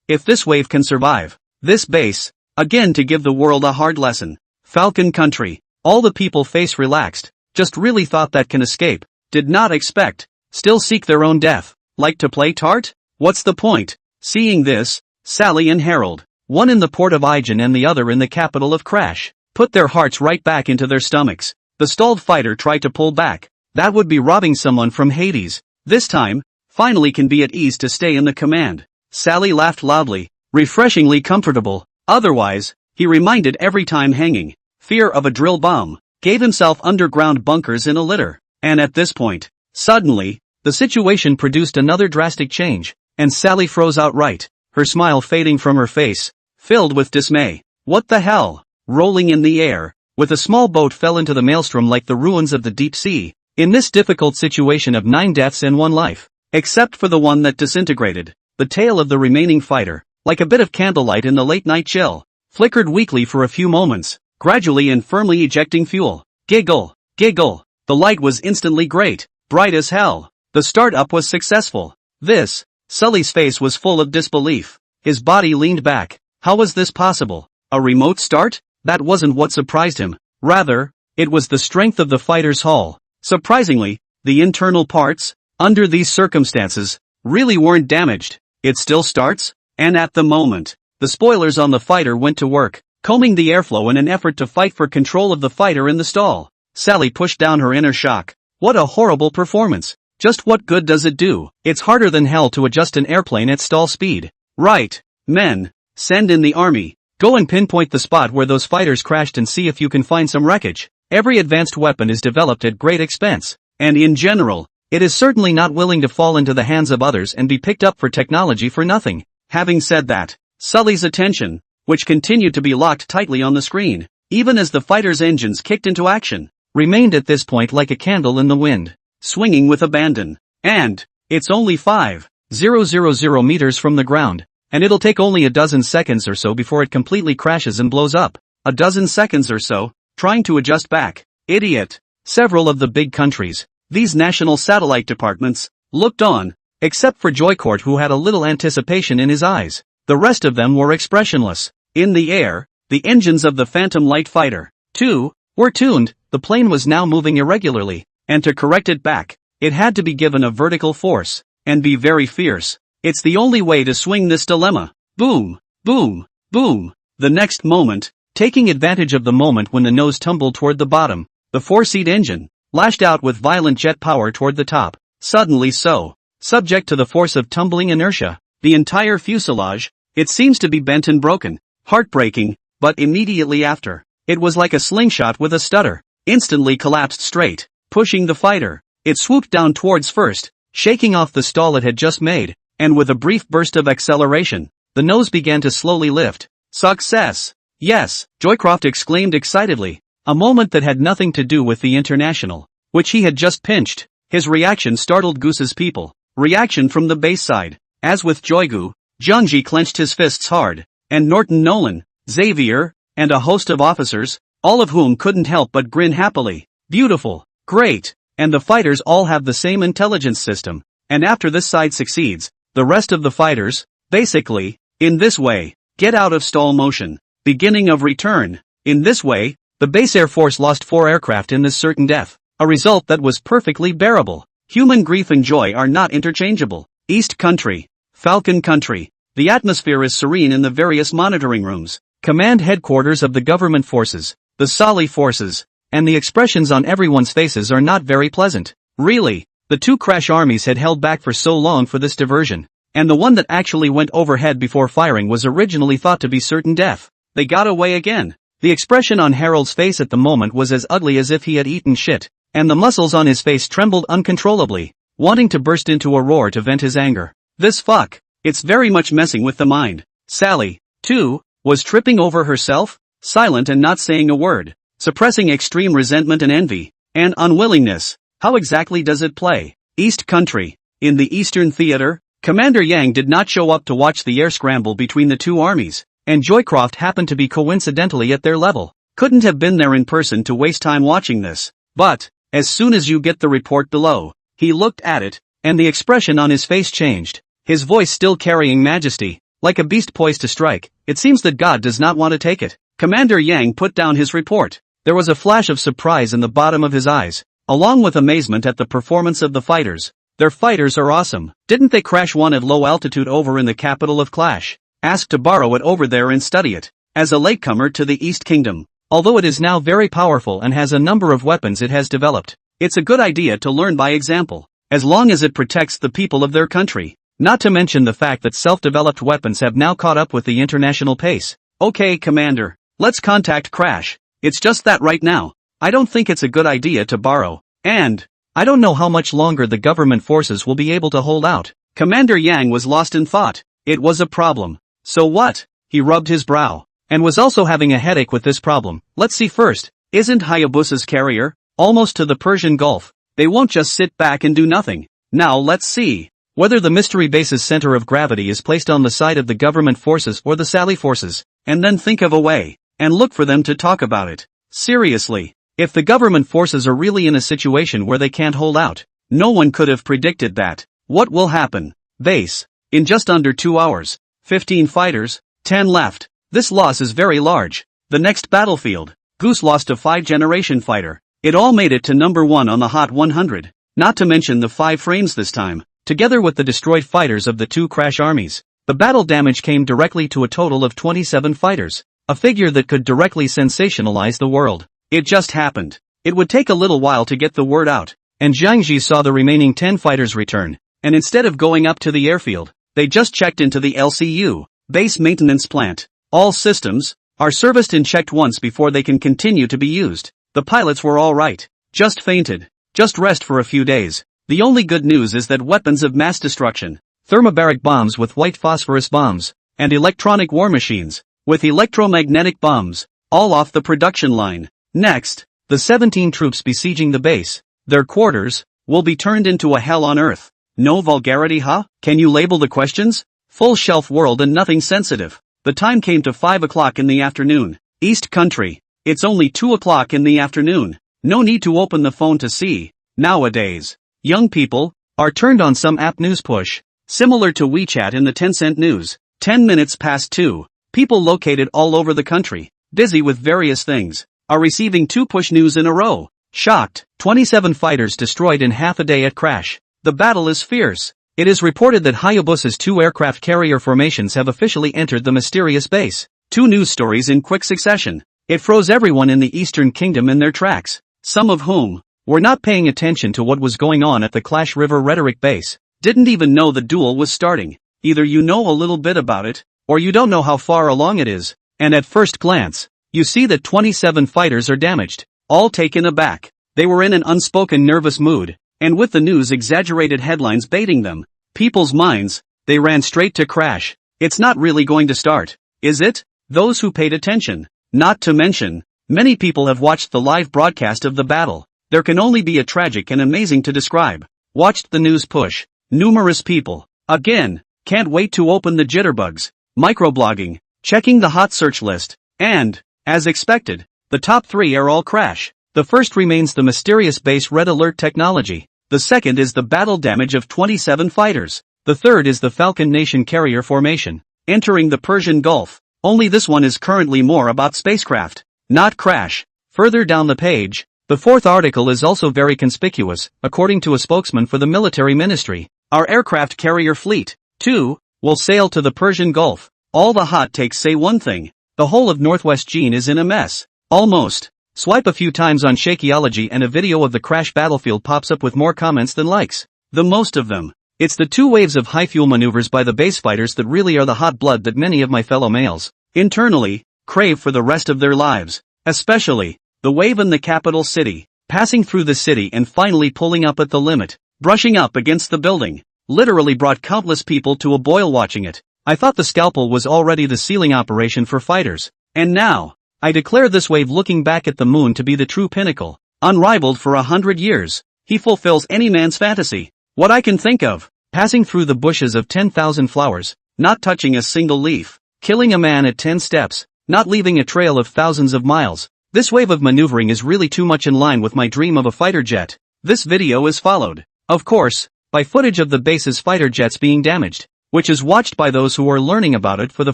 [SPEAKER 1] if this wave can survive this base, again to give the world a hard lesson. Falcon Country. All the people face relaxed. Just really thought that can escape. Did not expect. Still seek their own death. Like to play tart? What's the point? Seeing this, Sally and Harold, one in the port of Ijen and the other in the capital of Crash, put their hearts right back into their stomachs. The stalled fighter tried to pull back. That would be robbing someone from Hades. This time, finally can be at ease to stay in the command. Sally laughed loudly, refreshingly comfortable. Otherwise, he reminded every time hanging, fear of a drill bomb, gave himself underground bunkers in a litter. And at this point, suddenly, the situation produced another drastic change, and Sally froze outright, her smile fading from her face, filled with dismay. What the hell? Rolling in the air, with a small boat fell into the maelstrom like the ruins of the deep sea. In this difficult situation of 9 deaths and 1 life, except for the one that disintegrated, the tail of the remaining fighter, like a bit of candlelight in the late night chill, flickered weakly for a few moments, gradually and firmly ejecting fuel. Giggle, giggle. The light was instantly great, bright as hell. The start-up was successful. This, Sully's face was full of disbelief. His body leaned back. How was this possible? A remote start? That wasn't what surprised him. Rather, it was the strength of the fighter's hull. Surprisingly, the internal parts, under these circumstances, really weren't damaged. It still starts? And at the moment, the spoilers on the fighter went to work, combing the airflow in an effort to fight for control of the fighter in the stall. Sally pushed down her inner shock. What a horrible performance. Just what good does it do? It's harder than hell to adjust an airplane at stall speed. Right. Men. Send in the army. Go and pinpoint the spot where those fighters crashed and see if you can find some wreckage. Every advanced weapon is developed at great expense. And in general, it is certainly not willing to fall into the hands of others and be picked up for technology for nothing. Having said that, Sully's attention, which continued to be locked tightly on the screen, even as the fighter's engines kicked into action, remained at this point like a candle in the wind, swinging with abandon. And it's only 5,000 meters from the ground, and it'll take only a dozen seconds or so before it completely crashes and blows up. A dozen seconds or so, trying to adjust back. Idiot. Several of the big countries, these national satellite departments, looked on, except for Joycourt, who had a little anticipation in his eyes. The rest of them were expressionless. In the air, the engines of the Phantom Light Fighter, 2, were tuned. The plane was now moving irregularly, and to correct it back, it had to be given a vertical force, and be very fierce. It's the only way to swing this dilemma. Boom, boom, boom. The next moment, taking advantage of the moment when the nose tumbled toward the bottom, the four-seat engine lashed out with violent jet power toward the top. Suddenly so, subject to the force of tumbling inertia, the entire fuselage, it seems to be bent and broken. Heartbreaking, but immediately after, it was like a slingshot with a stutter, instantly collapsed straight, pushing the fighter. It swooped down towards first, shaking off the stall it had just made, and with a brief burst of acceleration, the nose began to slowly lift. Success! Yes, Joycroft exclaimed excitedly, a moment that had nothing to do with the International, which he had just pinched. His reaction startled Goose's people. Reaction from the base side. As with Joygu, Junji clenched his fists hard, and Norton Nolan, Xavier, and a host of officers, all of whom couldn't help but grin happily. Beautiful. Great. And the fighters all have the same intelligence system, and after this side succeeds, the rest of the fighters, basically, in this way, get out of stall motion. Beginning of return. In this way, the base Air Force lost 4 aircraft in this certain death, a result that was perfectly bearable. Human grief and joy are not interchangeable. East Country. Falcon Country. The atmosphere is serene in the various monitoring rooms, command headquarters of the government forces, the Sali forces, and the expressions on everyone's faces are not very pleasant. Really, the 2 crash armies had held back for so long for this diversion, and the one that actually went overhead before firing was originally thought to be certain death. They got away again. The expression on Harold's face at the moment was as ugly as if he had eaten shit, and the muscles on his face trembled uncontrollably, wanting to burst into a roar to vent his anger. This fuck. It's very much messing with the mind. Sally, too, was tripping over herself, silent and not saying a word, suppressing extreme resentment and envy, and unwillingness. How exactly does it play? East Country. In the Eastern Theater, Commander Yang did not show up to watch the air scramble between the 2 armies, and Joycroft happened to be coincidentally at their level. Couldn't have been there in person to waste time watching this. But, as soon as you get the report below, he looked at it, and the expression on his face changed. His voice still carrying majesty, like a beast poised to strike. It seems that God does not want to take it. Commander Yang put down his report. There was a flash of surprise in the bottom of his eyes, along with amazement at the performance of the fighters. Their fighters are awesome. Didn't they crash one at low altitude over in the capital of Clash? Asked to borrow it over there and study it. As a latecomer to the East Kingdom, although it is now very powerful and has a number of weapons it has developed, it's a good idea to learn by example, as long as it protects the people of their country. Not to mention the fact that self-developed weapons have now caught up with the international pace. Okay, Commander, let's contact Crash. It's just that right now, I don't think it's a good idea to borrow, and I don't know how much longer the government forces will be able to hold out. Commander Yang was lost in thought. It was a problem. So what? He rubbed his brow, and was also having a headache with this problem. Let's see first, isn't Hayabusa's carrier almost to the Persian Gulf? They won't just sit back and do nothing. Now let's see whether the mystery base's center of gravity is placed on the side of the government forces or the Sally forces, and then think of a way, and look for them to talk about it. Seriously, if the government forces are really in a situation where they can't hold out, no one could have predicted that. What will happen? Base. In just under 2 hours, 15 fighters, 10 left. This loss is very large. The next battlefield, Goose lost a 5th-generation fighter. It all made it to number 1 on the Hot 100, not to mention the 5 frames this time. Together with the destroyed fighters of the 2 crash armies, the battle damage came directly to a total of 27 fighters, a figure that could directly sensationalize the world. It just happened. It would take a little while to get the word out, and Jiangxi saw the remaining 10 fighters return, and instead of going up to the airfield, they just checked into the LCU, base maintenance plant. All systems are serviced and checked once before they can continue to be used. The pilots were all right. Just fainted. Just rest for a few days. The only good news is that weapons of mass destruction, thermobaric bombs with white phosphorus bombs, and electronic war machines, with electromagnetic bombs, all off the production line. Next, the 17 troops besieging the base, their quarters, will be turned into a hell on earth. No vulgarity, huh? Can you label the questions? Full shelf world and nothing sensitive. The time came to 5 o'clock in the afternoon. East Country. It's only 2 o'clock in the afternoon. No need to open the phone to see. Nowadays, young people are turned on some app news push, similar to WeChat in the Tencent news. 10 minutes past 2. People located all over the country, busy with various things, are receiving 2 push news in a row. Shocked. 27 fighters destroyed in half a day at crash. The battle is fierce. It is reported that Hayabusa's 2 aircraft carrier formations have officially entered the mysterious base. 2 news stories in quick succession. It froze everyone in the Eastern Kingdom in their tracks, some of whom were not paying attention to what was going on at the Clash River Rhetoric base, didn't even know the duel was starting. Either you know a little bit about it, or you don't know how far along it is, and at first glance, you see that 27 fighters are damaged, all taken aback. They were in an unspoken nervous mood, and with the news exaggerated headlines baiting them, people's minds, they ran straight to crash. It's not really going to start, is it? Those who paid attention. Not to mention, many people have watched the live broadcast of the battle. There can only be a tragic and amazing to describe. Watched the news push. Numerous people. Again, can't wait to open the jitterbugs. Microblogging, checking the hot search list, and, as expected, the top 3 are all crash. The first remains the mysterious base red alert technology. The second is the battle damage of 27 fighters. The third is the Falcon Nation carrier formation, entering the Persian Gulf. Only this one is currently more about spacecraft, not crash. Further down the page, the 4th article is also very conspicuous, according to a spokesman for the military ministry. Our aircraft carrier fleet, too, will sail to the Persian Gulf. All the hot takes say one thing. The whole of Northwest Gene is in a mess. Almost. Swipe a few times on Shakeology and a video of the crash battlefield pops up with more comments than likes. The most of them. It's the 2 waves of high fuel maneuvers by the base fighters that really are the hot blood that many of my fellow males, internally, crave for the rest of their lives. Especially, the wave in the capital city, passing through the city and finally pulling up at the limit, brushing up against the building, literally brought countless people to a boil watching it. I thought the scalpel was already the ceiling operation for fighters, and now, I declare this wave looking back at the moon to be the true pinnacle, unrivaled for 100 years. He fulfills any man's fantasy. What I can think of, passing through the bushes of 10,000 flowers, not touching a single leaf, killing a man at 10 steps, not leaving a trail of thousands of miles. This wave of maneuvering is really too much in line with my dream of a fighter jet. This video is followed, of course, by footage of the base's fighter jets being damaged, which is watched by those who are learning about it for the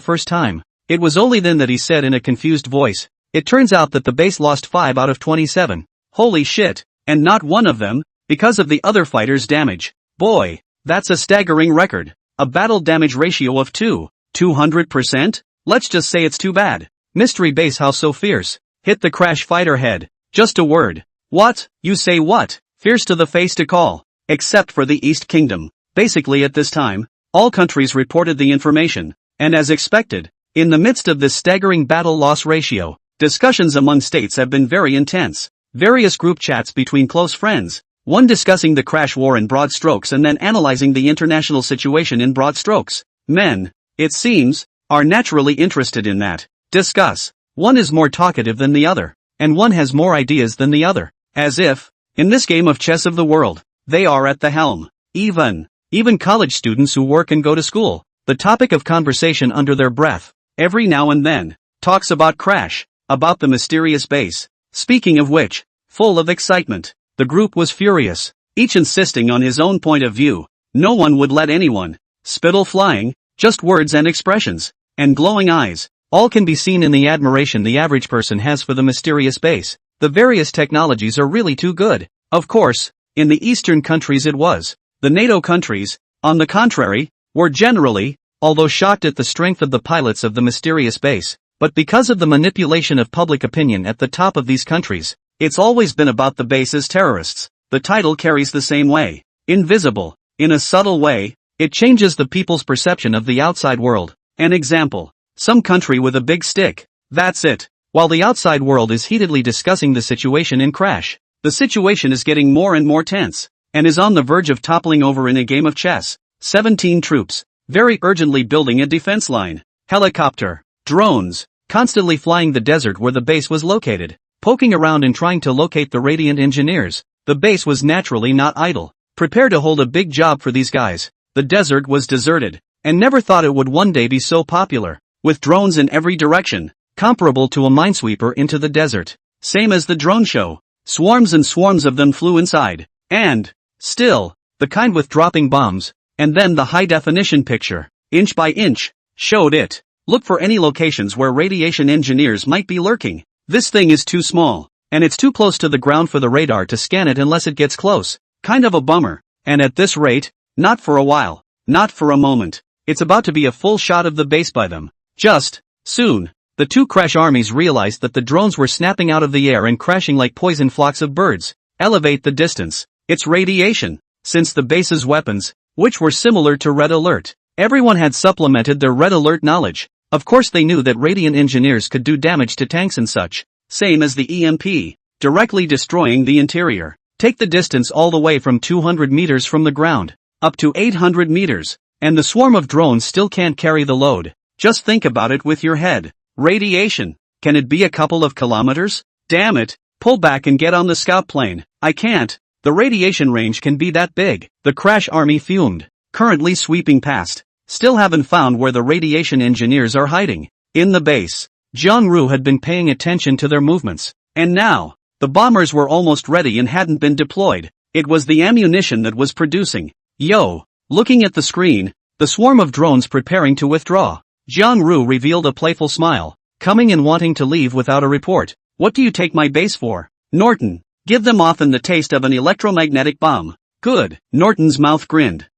[SPEAKER 1] first time. It was only then that he said in a confused voice, it turns out that the base lost 5 out of 27. Holy shit, and not one of them, because of the other fighters' damage. Boy, that's a staggering record. A battle damage ratio of 200%? Let's just say it's too bad. Mystery base how so fierce? Hit the crash fighter head. Just a word. What? You say what? Fierce to the face to call. Except for the East Kingdom. Basically at this time, all countries reported the information, and as expected, in the midst of this staggering battle loss ratio, discussions among states have been very intense. Various group chats between close friends, one discussing the crash war in broad strokes and then analyzing the international situation in broad strokes. Men, it seems, are naturally interested in that. Discuss. One is more talkative than the other, and one has more ideas than the other. As if, in this game of chess of the world, they are at the helm. Even college students who work and go to school, the topic of conversation under their breath, every now and then, talks about crash, about the mysterious base. Speaking of which, full of excitement, the group was furious, each insisting on his own point of view. No one would let anyone. Spittle flying, just words and expressions, and glowing eyes. All can be seen in the admiration the average person has for the mysterious base. The various technologies are really too good. Of course, in the Eastern countries it was. The NATO countries, on the contrary, were generally, although shocked at the strength of the pilots of the mysterious base, but because of the manipulation of public opinion at the top of these countries, It's always been about the base's terrorists. The title carries the same way. Invisible. In a subtle way, it changes the people's perception of the outside world. An example. Some country with a big stick. That's it. While the outside world is heatedly discussing the situation in Crash, the situation is getting more and more tense, and is on the verge of toppling over in a game of chess. 17 troops, very urgently building a defense line. Helicopter, drones, constantly flying the desert where the base was located, poking around and trying to locate the Radiant engineers. The base was naturally not idle. Prepare to hold a big job for these guys. The desert was deserted, and never thought it would one day be so popular, with drones in every direction, comparable to a minesweeper into the desert. Same as the drone show. Swarms and swarms of them flew inside, and, still, the kind with dropping bombs, and then the high-definition picture, inch by inch, showed it. Look for any locations where radiation engineers might be lurking. This thing is too small, and it's too close to the ground for the radar to scan it unless it gets close. Kind of a bummer. And at this rate, not for a while, not for a moment. It's about to be a full shot of the base by them. Just, soon. The two Crash armies realized that the drones were snapping out of the air and crashing like poison flocks of birds. Elevate the distance. It's radiation. Since the base's weapons, which were similar to Red Alert, everyone had supplemented their Red Alert knowledge. Of course they knew that Radiant engineers could do damage to tanks and such. Same as the EMP, directly destroying the interior. Take the distance all the way from 200 meters from the ground, up to 800 meters, and the swarm of drones still can't carry the load. Just think about it with your head. Radiation. Can it be a couple of kilometers? Damn it, pull back and get on the scout plane. I can't. The radiation range can be that big. The Crash army fumed, currently sweeping past. Still haven't found where the radiation engineers are hiding. In the base, Jiang had been paying attention to their movements. And now, the bombers were almost ready and hadn't been deployed. It was the ammunition that was producing. Yo! Looking at the screen, the swarm of drones preparing to withdraw. Jiang revealed a playful smile, coming and wanting to leave without a report. What do you take my base for? Norton. Give them often the taste of an electromagnetic bomb. Good. Norton's mouth grinned.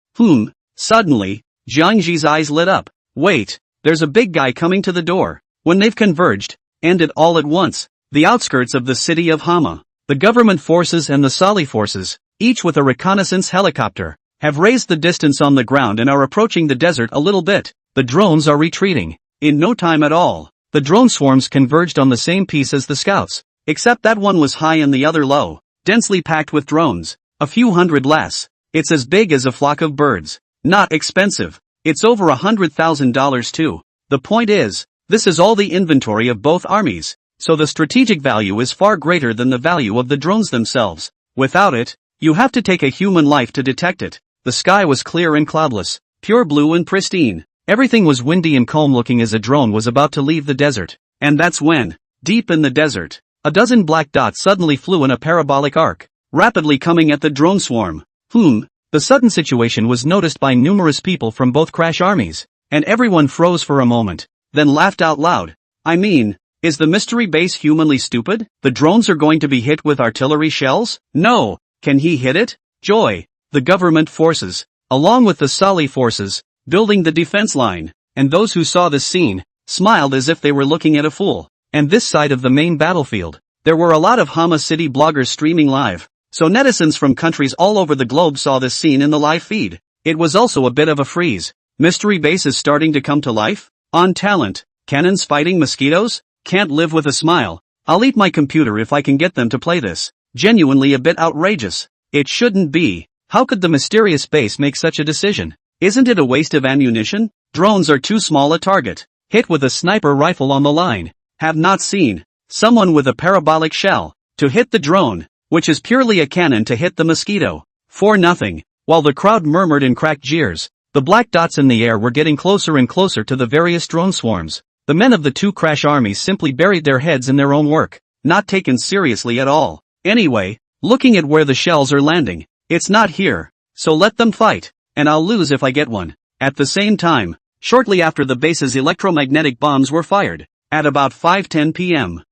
[SPEAKER 1] Suddenly, Jiang's eyes lit up. Wait, there's a big guy coming to the door. When they've converged, ended all at once, the outskirts of the city of Hama, the government forces and the Sali forces, each with a reconnaissance helicopter, have raised the distance on the ground and are approaching the desert a little bit. The drones are retreating. In no time at all, the drone swarms converged on the same piece as the scouts, except that one was high and the other low, densely packed with drones, a few hundred less. It's as big as a flock of birds. Not expensive. It's over $100,000 too. The point is, this is all the inventory of both armies, so the strategic value is far greater than the value of the drones themselves. Without it, you have to take a human life to detect it. The sky was clear and cloudless, pure blue and pristine. Everything was windy and calm looking as a drone was about to leave the desert. And that's when, deep in the desert, a dozen black dots suddenly flew in a parabolic arc, rapidly coming at the drone swarm. The sudden situation was noticed by numerous people from both Crash armies, and everyone froze for a moment, then laughed out loud. I mean, is the mystery base humanly stupid? The drones are going to be hit with artillery shells? No, can he hit it? Joy. The government forces, along with the Sali forces, building the defense line, and those who saw this scene, smiled as if they were looking at a fool. And this side of the main battlefield, there were a lot of Hama City bloggers streaming live, so netizens from countries all over the globe saw this scene in the live feed. It was also a bit of a freeze. Mystery base is starting to come to life? On talent, cannons fighting mosquitoes? Can't live with a smile. I'll eat my computer if I can get them to play this. Genuinely a bit outrageous. It shouldn't be. How could the mysterious base make such a decision? Isn't it a waste of ammunition? Drones are too small a target. Hit with a sniper rifle on the line. Have not seen someone with a parabolic shell to hit the drone, which is purely a cannon to hit the mosquito. For nothing. While the crowd murmured in cracked jeers, the black dots in the air were getting closer and closer to the various drone swarms. The men of the two Crash armies simply buried their heads in their own work, not taken seriously at all. Anyway, looking at where the shells are landing, it's not here, so let them fight. And I'll lose if I get one. At the same time, shortly after the base's electromagnetic bombs were fired, at about 5:10 p.m.,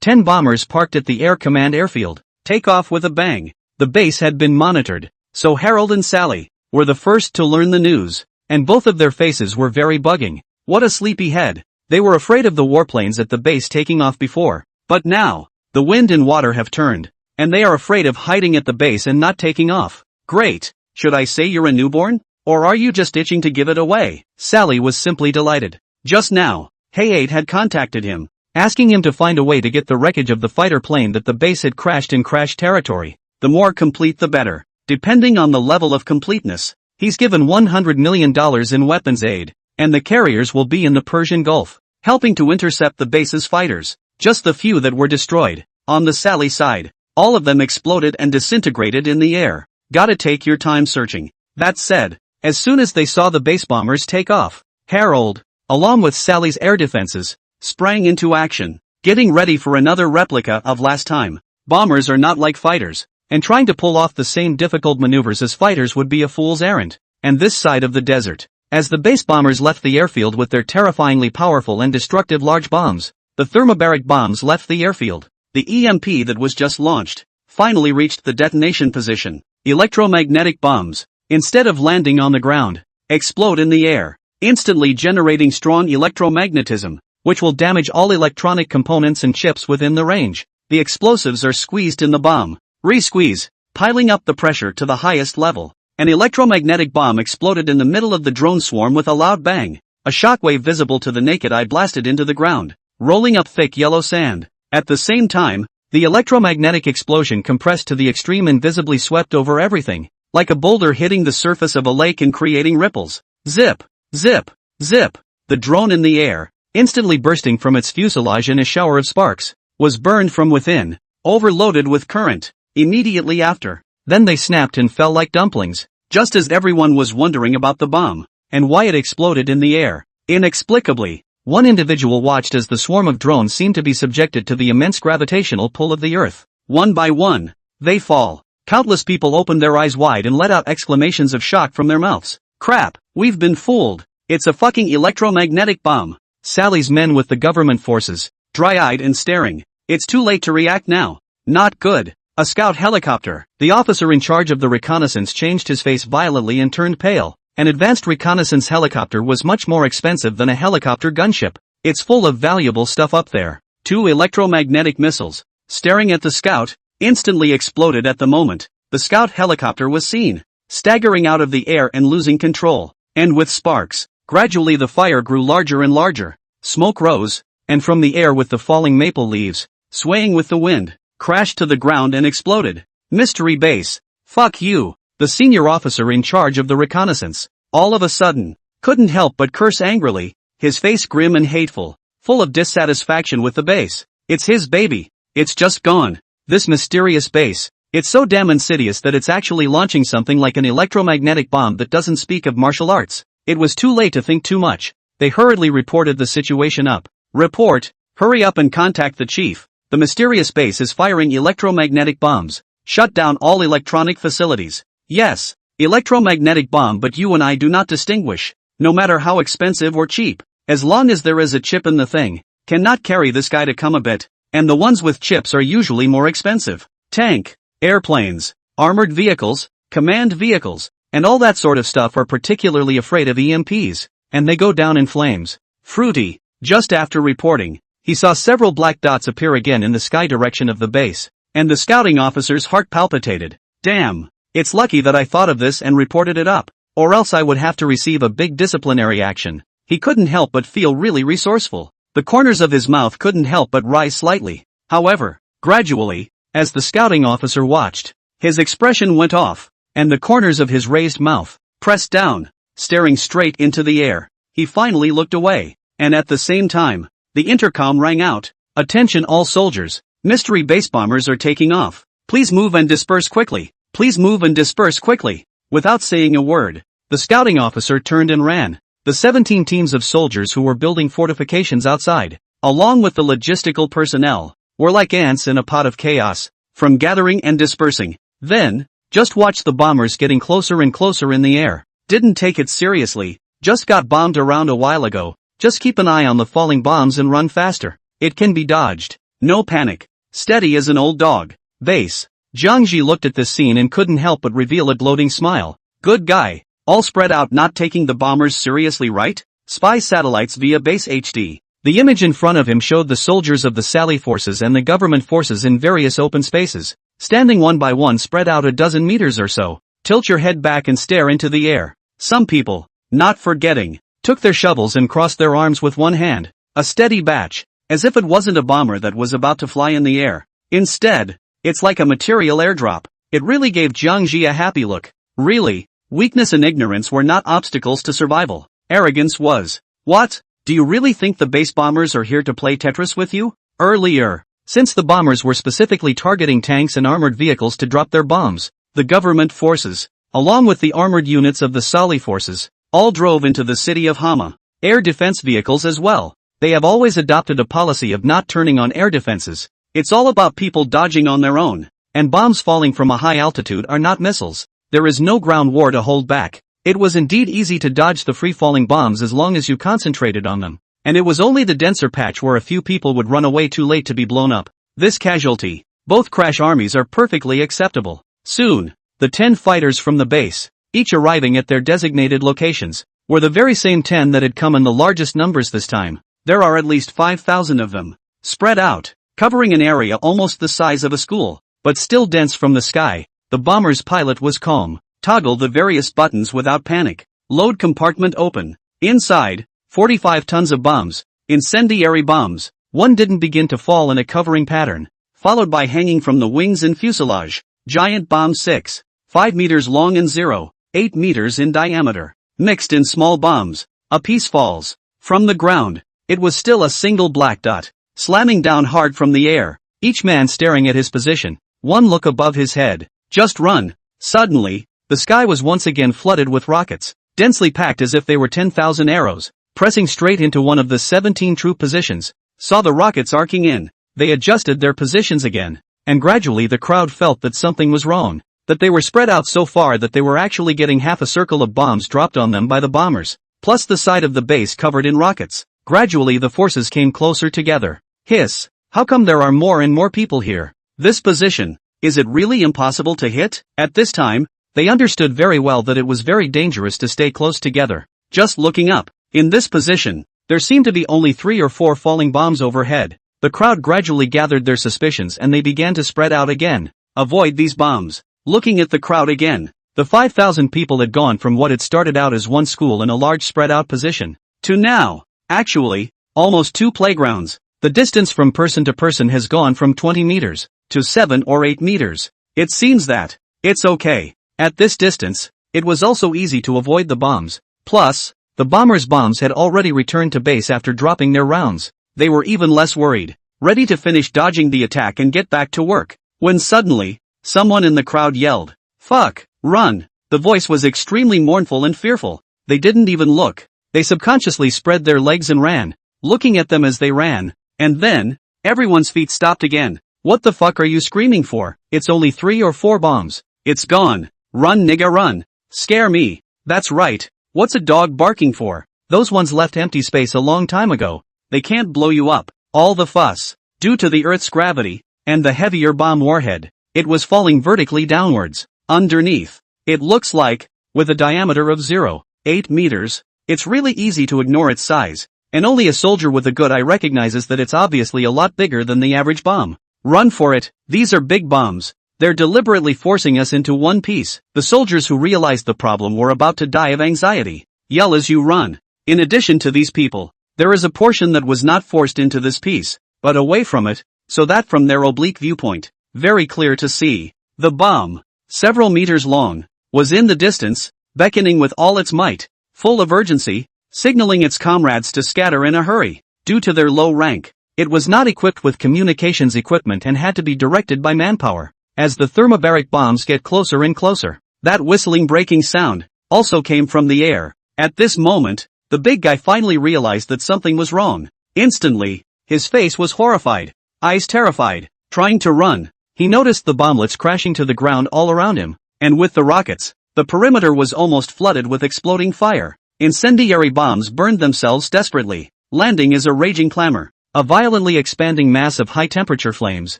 [SPEAKER 1] 10 bombers parked at the Air Command airfield, take off with a bang. The base had been monitored, so Harold and Sally were the first to learn the news, and both of their faces were very bugging. What a sleepy head. They were afraid of the warplanes at the base taking off before, but now, The wind and water have turned, and they are afraid of hiding at the base and not taking off. Great. Should I say you're a newborn? Or are you just itching to give it away? Sally was simply delighted. Just now, Hey8 had contacted him, asking him to find a way to get the wreckage of the fighter plane that the base had crashed in crash territory. The more complete the better, depending on the level of completeness. He's given $100 million in weapons aid, and the carriers will be in the Persian Gulf, helping to intercept the base's fighters. Just the few that were destroyed. On the Sally side, all of them exploded and disintegrated in the air. Gotta take your time searching. That said, as soon as they saw the base bombers take off, Harold, along with Sally's air defenses, sprang into action, getting ready for another replica of last time. Bombers are not like fighters, and trying to pull off the same difficult maneuvers as fighters would be a fool's errand. And this side of the desert, as the base bombers left the airfield with their terrifyingly powerful and destructive large bombs, the thermobaric bombs left the airfield. The EMP that was just launched finally reached the detonation position. Electromagnetic bombs, instead of landing on the ground, explode in the air, instantly generating strong electromagnetism, which will damage all electronic components and chips within the range. The explosives are squeezed in the bomb. Re-squeeze, piling up the pressure to the highest level. An electromagnetic bomb exploded in the middle of the drone swarm with a loud bang. A shockwave visible to the naked eye blasted into the ground, rolling up thick yellow sand. At the same time, the electromagnetic explosion compressed to the extreme and visibly swept over everything, like a boulder hitting the surface of a lake and creating ripples. Zip, zip, zip. The drone in the air, instantly bursting from its fuselage in a shower of sparks, was burned from within, overloaded with current. Immediately after, then they snapped and fell like dumplings, just as everyone was wondering about the bomb, and why it exploded in the air. Inexplicably, one individual watched as the swarm of drones seemed to be subjected to the immense gravitational pull of the Earth. One by one, they fall. Countless people opened their eyes wide and let out exclamations of shock from their mouths. Crap, we've been fooled. It's a fucking electromagnetic bomb. Sally's men with the government forces, dry-eyed and staring. It's too late to react now. Not good. A scout helicopter. The officer in charge of the reconnaissance changed his face violently and turned pale. An advanced reconnaissance helicopter was much more expensive than a helicopter gunship. It's full of valuable stuff up there. 2 electromagnetic missiles, staring at the scout, instantly exploded at the moment. The scout helicopter was seen, staggering out of the air and losing control. And with sparks, gradually the fire grew larger and larger. Smoke rose, and from the air with the falling maple leaves, swaying with the wind, crashed to the ground and exploded. Mystery base. Fuck you. The senior officer in charge of the reconnaissance, all of a sudden, couldn't help but curse angrily, his face grim and hateful, full of dissatisfaction with the base. It's his baby. It's just gone. This mysterious base. It's so damn insidious that it's actually launching something like an electromagnetic bomb that doesn't speak of martial arts. It was too late to think too much. They hurriedly reported the situation up. Report, hurry up and contact the chief. The mysterious base is firing electromagnetic bombs. Shut down all electronic facilities. Yes, electromagnetic bomb, but you and I do not distinguish. No matter how expensive or cheap, as long as there is a chip in the thing, cannot carry this guy to come a bit, and the ones with chips are usually more expensive. Tank, airplanes, armored vehicles, command vehicles, and all that sort of stuff are particularly afraid of EMPs, and they go down in flames. Fruity, just after reporting, he saw several black dots appear again in the sky direction of the base, and the scouting officer's heart palpitated. Damn. It's lucky that I thought of this and reported it up, or else I would have to receive a big disciplinary action. He couldn't help but feel really resourceful. The corners of his mouth couldn't help but rise slightly. However, gradually, as the scouting officer watched, his expression went off, and the corners of his raised mouth pressed down, staring straight into the air. He finally looked away, and at the same time, the intercom rang out. Attention all soldiers, mystery base bombers are taking off. Please move and disperse quickly. Please move and disperse quickly. Without saying a word, the scouting officer turned and ran. The 17 teams of soldiers who were building fortifications outside, along with the logistical personnel, were like ants in a pot of chaos, from gathering and dispersing. Then, just watch the bombers getting closer and closer in the air. Didn't take it seriously, just got bombed around a while ago. Just keep an eye on the falling bombs and run faster. It can be dodged. No panic. Steady as an old dog. Base. Jiangji looked at this scene and couldn't help but reveal a gloating smile. Good guy. All spread out, not taking the bombers seriously, right? Spy satellites via base HD. The image in front of him showed the soldiers of the Sally forces and the government forces in various open spaces, standing one by one spread out a dozen meters or so. Tilt your head back and stare into the air. Some people, not forgetting, took their shovels and crossed their arms with one hand, a steady batch, as if it wasn't a bomber that was about to fly in the air. Instead, it's like a material airdrop. It really gave Jiangji a happy look. Really, weakness and ignorance were not obstacles to survival. Arrogance was. What? Do you really think the base bombers are here to play Tetris with you? Earlier, since the bombers were specifically targeting tanks and armored vehicles to drop their bombs, the government forces, along with the armored units of the Sali forces, all drove into the city of Hama. Air defense vehicles as well. They have always adopted a policy of not turning on air defenses. It's all about people dodging on their own. And bombs falling from a high altitude are not missiles. There is no ground war to hold back. It was indeed easy to dodge the free-falling bombs as long as you concentrated on them. And it was only the denser patch where a few people would run away too late to be blown up. This casualty. Both crash armies are perfectly acceptable. Soon, the 10 fighters from the base, each arriving at their designated locations, were the very same 10 that had come in the largest numbers this time. There are at least 5,000 of them, spread out, covering an area almost the size of a school. But still dense from the sky. The bomber's pilot was calm. Toggle the various buttons without panic. Load compartment open. Inside, 45 tons of bombs. Incendiary bombs. One didn't begin to fall in a covering pattern, followed by hanging from the wings and fuselage. Giant bomb 6. 5 meters long and 0.8 meters in diameter. Mixed in small bombs. A piece falls. From the ground. It was still a single black dot, slamming down hard from the air. Each man staring at his position. One look above his head. Just run. Suddenly, the sky was once again flooded with rockets, densely packed as if they were 10,000 arrows, pressing straight into one of the 17 troop positions. Saw the rockets arcing in. They adjusted their positions again, and gradually the crowd felt that something was wrong, that they were spread out so far that they were actually getting half a circle of bombs dropped on them by the bombers, plus the side of the base covered in rockets. Gradually the forces came closer together. Hiss. How come there are more and more people here? This position, is it really impossible to hit? At this time, they understood very well that it was very dangerous to stay close together. Just looking up, in this position, there seemed to be only 3 or 4 falling bombs overhead. The crowd gradually gathered their suspicions and they began to spread out again. Avoid these bombs. Looking at the crowd again, the 5,000 people had gone from what had started out as one school in a large spread out position, to now, actually, almost 2 playgrounds. The distance from person to person has gone from 20 meters to 7 or 8 meters. It seems that it's okay. At this distance, it was also easy to avoid the bombs. Plus, the bombers' bombs had already returned to base after dropping their rounds. They were even less worried, ready to finish dodging the attack and get back to work. When suddenly, someone in the crowd yelled, "Fuck, run!" The voice was extremely mournful and fearful. They didn't even look. They subconsciously spread their legs and ran, looking at them as they ran. And then, everyone's feet stopped again. What the fuck are you screaming for? It's only 3 or 4 bombs. It's gone. Run nigga run. Scare me. That's right. What's a dog barking for? Those ones left empty space a long time ago. They can't blow you up. All the fuss. Due to the Earth's gravity, and the heavier bomb warhead, it was falling vertically downwards. Underneath, it looks like, with a diameter of 0.8 meters, it's really easy to ignore its size. And only a soldier with a good eye recognizes that it's obviously a lot bigger than the average bomb. Run for it. These are big bombs. They're deliberately forcing us into one piece. The soldiers who realized the problem were about to die of anxiety. Yell as you run. In addition to these people, there is a portion that was not forced into this piece, but away from it, so that from their oblique viewpoint, very clear to see. The bomb, several meters long, was in the distance, beckoning with all its might, full of urgency, signaling its comrades to scatter in a hurry. Due to their low rank, it was not equipped with communications equipment and had to be directed by manpower. As the thermobaric bombs get closer and closer, that whistling breaking sound also came from the air. At this moment, the big guy finally realized that something was wrong. Instantly, his face was horrified, eyes terrified, trying to run. He noticed the bomblets crashing to the ground all around him, and with the rockets, the perimeter was almost flooded with exploding fire. Incendiary bombs burned themselves desperately. Landing is a raging clamor, a violently expanding mass of high-temperature flames,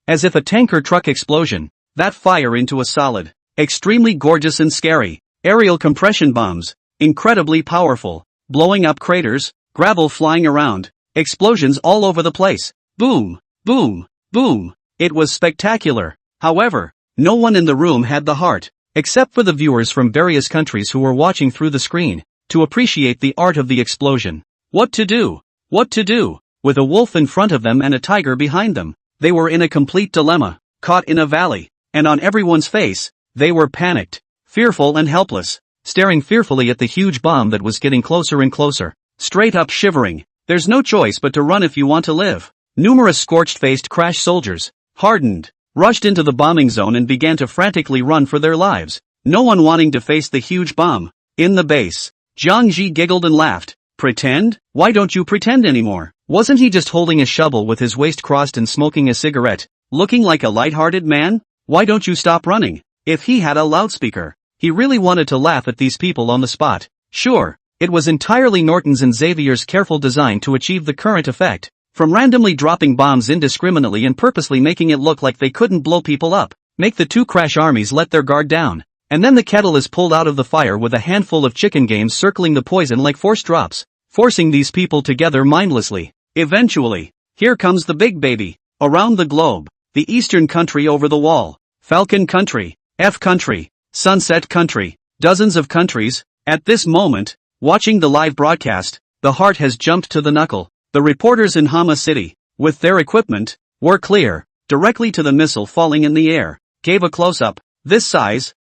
[SPEAKER 1] as if a tanker truck explosion, that fire into a solid, extremely gorgeous and scary. Aerial compression bombs, incredibly powerful, blowing up craters, gravel flying around, Explosions all over the place. Boom, boom, boom. It was spectacular. However, no one in the room had the heart, except for the viewers from various countries who were watching through the screen, to appreciate the art of the explosion. What to do? What to do? With a wolf in front of them and a tiger behind them, they were in a complete dilemma, caught in a valley, and on everyone's face, they were panicked, fearful and helpless, staring fearfully at the huge bomb that was getting closer and closer, straight up shivering. There's no choice but to run if you want to live. Numerous scorched-faced crash soldiers, hardened, rushed into the bombing zone and began to frantically run for their lives, no one wanting to face the huge bomb. In the base, Zhang Ji giggled and laughed. Pretend? Why don't you pretend anymore? Wasn't he just holding a shovel with his waist crossed and smoking a cigarette, looking like a light-hearted man? Why don't you stop running? If he had a loudspeaker, he really wanted to laugh at these people on the spot. Sure, it was entirely Norton's and Xavier's careful design to achieve the current effect, from randomly dropping bombs indiscriminately and purposely making it look like they couldn't blow people up, make the two crash armies let their guard down, and then the kettle is pulled out of the fire with a handful of chicken games circling the poison like force drops, forcing these people together mindlessly. Eventually, here comes the big baby. Around the globe, the Eastern country over the wall, Falcon country, F country, Sunset country, dozens of countries. At this moment, watching the live broadcast, the heart has jumped to the knuckle. The reporters in Hama City, with their equipment, were clear, directly to the missile falling in the air, gave a close-up, this size,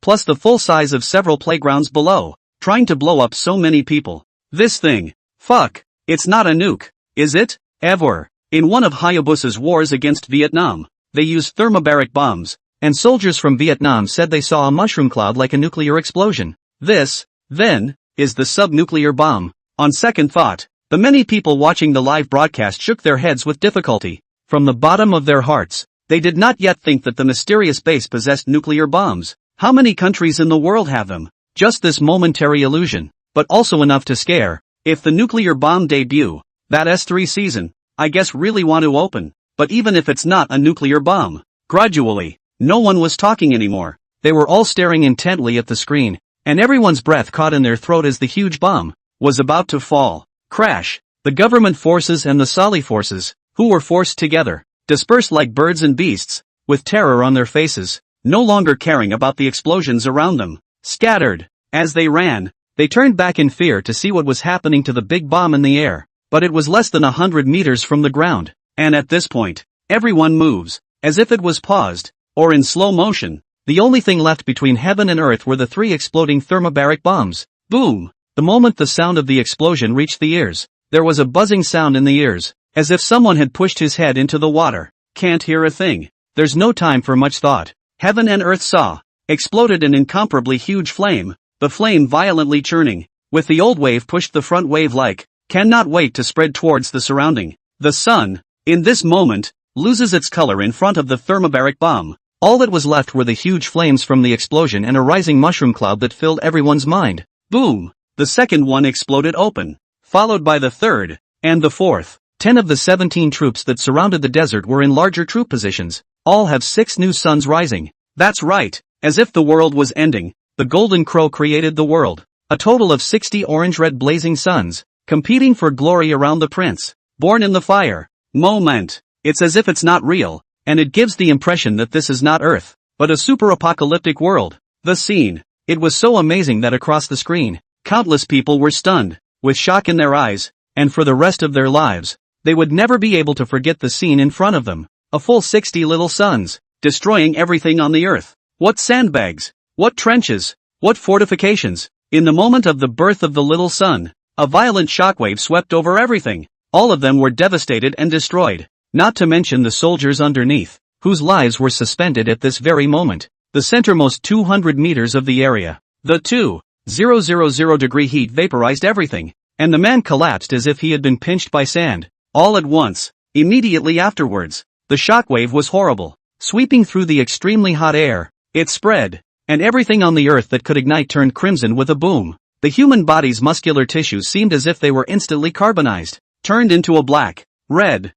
[SPEAKER 1] plus the full size of several playgrounds below, trying to blow up so many people. This thing, fuck, it's not a nuke, is it? Ever. In one of Hayabusa's wars against Vietnam, they used thermobaric bombs, and soldiers from Vietnam said they saw a mushroom cloud like a nuclear explosion. This, then, is the subnuclear bomb. On second thought, the many people watching the live broadcast shook their heads with difficulty. From the bottom of their hearts, they did not yet think that the mysterious base possessed nuclear bombs. How many countries in the world have them? Just this momentary illusion, but also enough to scare. If the nuclear bomb debut, that S3 season, I guess really want to open, but even if it's not a nuclear bomb, gradually, no one was talking anymore. They were all staring intently at the screen, and everyone's breath caught in their throat as the huge bomb was about to fall. Crash. The government forces and the Sali forces, who were forced together, dispersed like birds and beasts, with terror on their faces, no longer caring about the explosions around them, scattered. As they ran, they turned back in fear to see what was happening to the big bomb in the air, but it was less than 100 meters from the ground, and at this point, everyone moves, as if it was paused, or in slow motion. The only thing left between heaven and earth were the three exploding thermobaric bombs. Boom! The moment the sound of the explosion reached the ears, there was a buzzing sound in the ears, as if someone had pushed his head into the water. Can't hear a thing. There's no time for much thought. Heaven and earth saw. Exploded an incomparably huge flame, the flame violently churning, with the old wave pushed the front wave like, cannot wait to spread towards the surrounding. The sun, in this moment, loses its color in front of the thermobaric bomb. All that was left were the huge flames from the explosion and a rising mushroom cloud that filled everyone's mind. Boom! The second one exploded open, followed by the third, and the fourth. 10 of the 17 troops that surrounded the desert were in larger troop positions. All have 6 new suns rising. That's right, as if the world was ending, the Golden Crow created the world. A total of 60 orange-red blazing suns, competing for glory around the prince, born in the fire. Moment. It's as if it's not real, and it gives the impression that this is not Earth, but a super-apocalyptic world. The scene. It was so amazing that across the screen, countless people were stunned, with shock in their eyes, and for the rest of their lives, they would never be able to forget the scene in front of them. A full 60 little suns, destroying everything on the earth. What sandbags, what trenches, what fortifications. In the moment of the birth of the little sun, a violent shockwave swept over everything. All of them were devastated and destroyed, not to mention the soldiers underneath, whose lives were suspended at this very moment. The centermost 200 meters of the area. The 2,000 degree heat vaporized everything, and the man collapsed as if he had been pinched by sand. All at once, immediately afterwards, the shockwave was horrible, sweeping through the extremely hot air. It spread, and everything on the earth that could ignite turned crimson with a boom. The human body's muscular tissues seemed as if they were instantly carbonized, turned into a black, red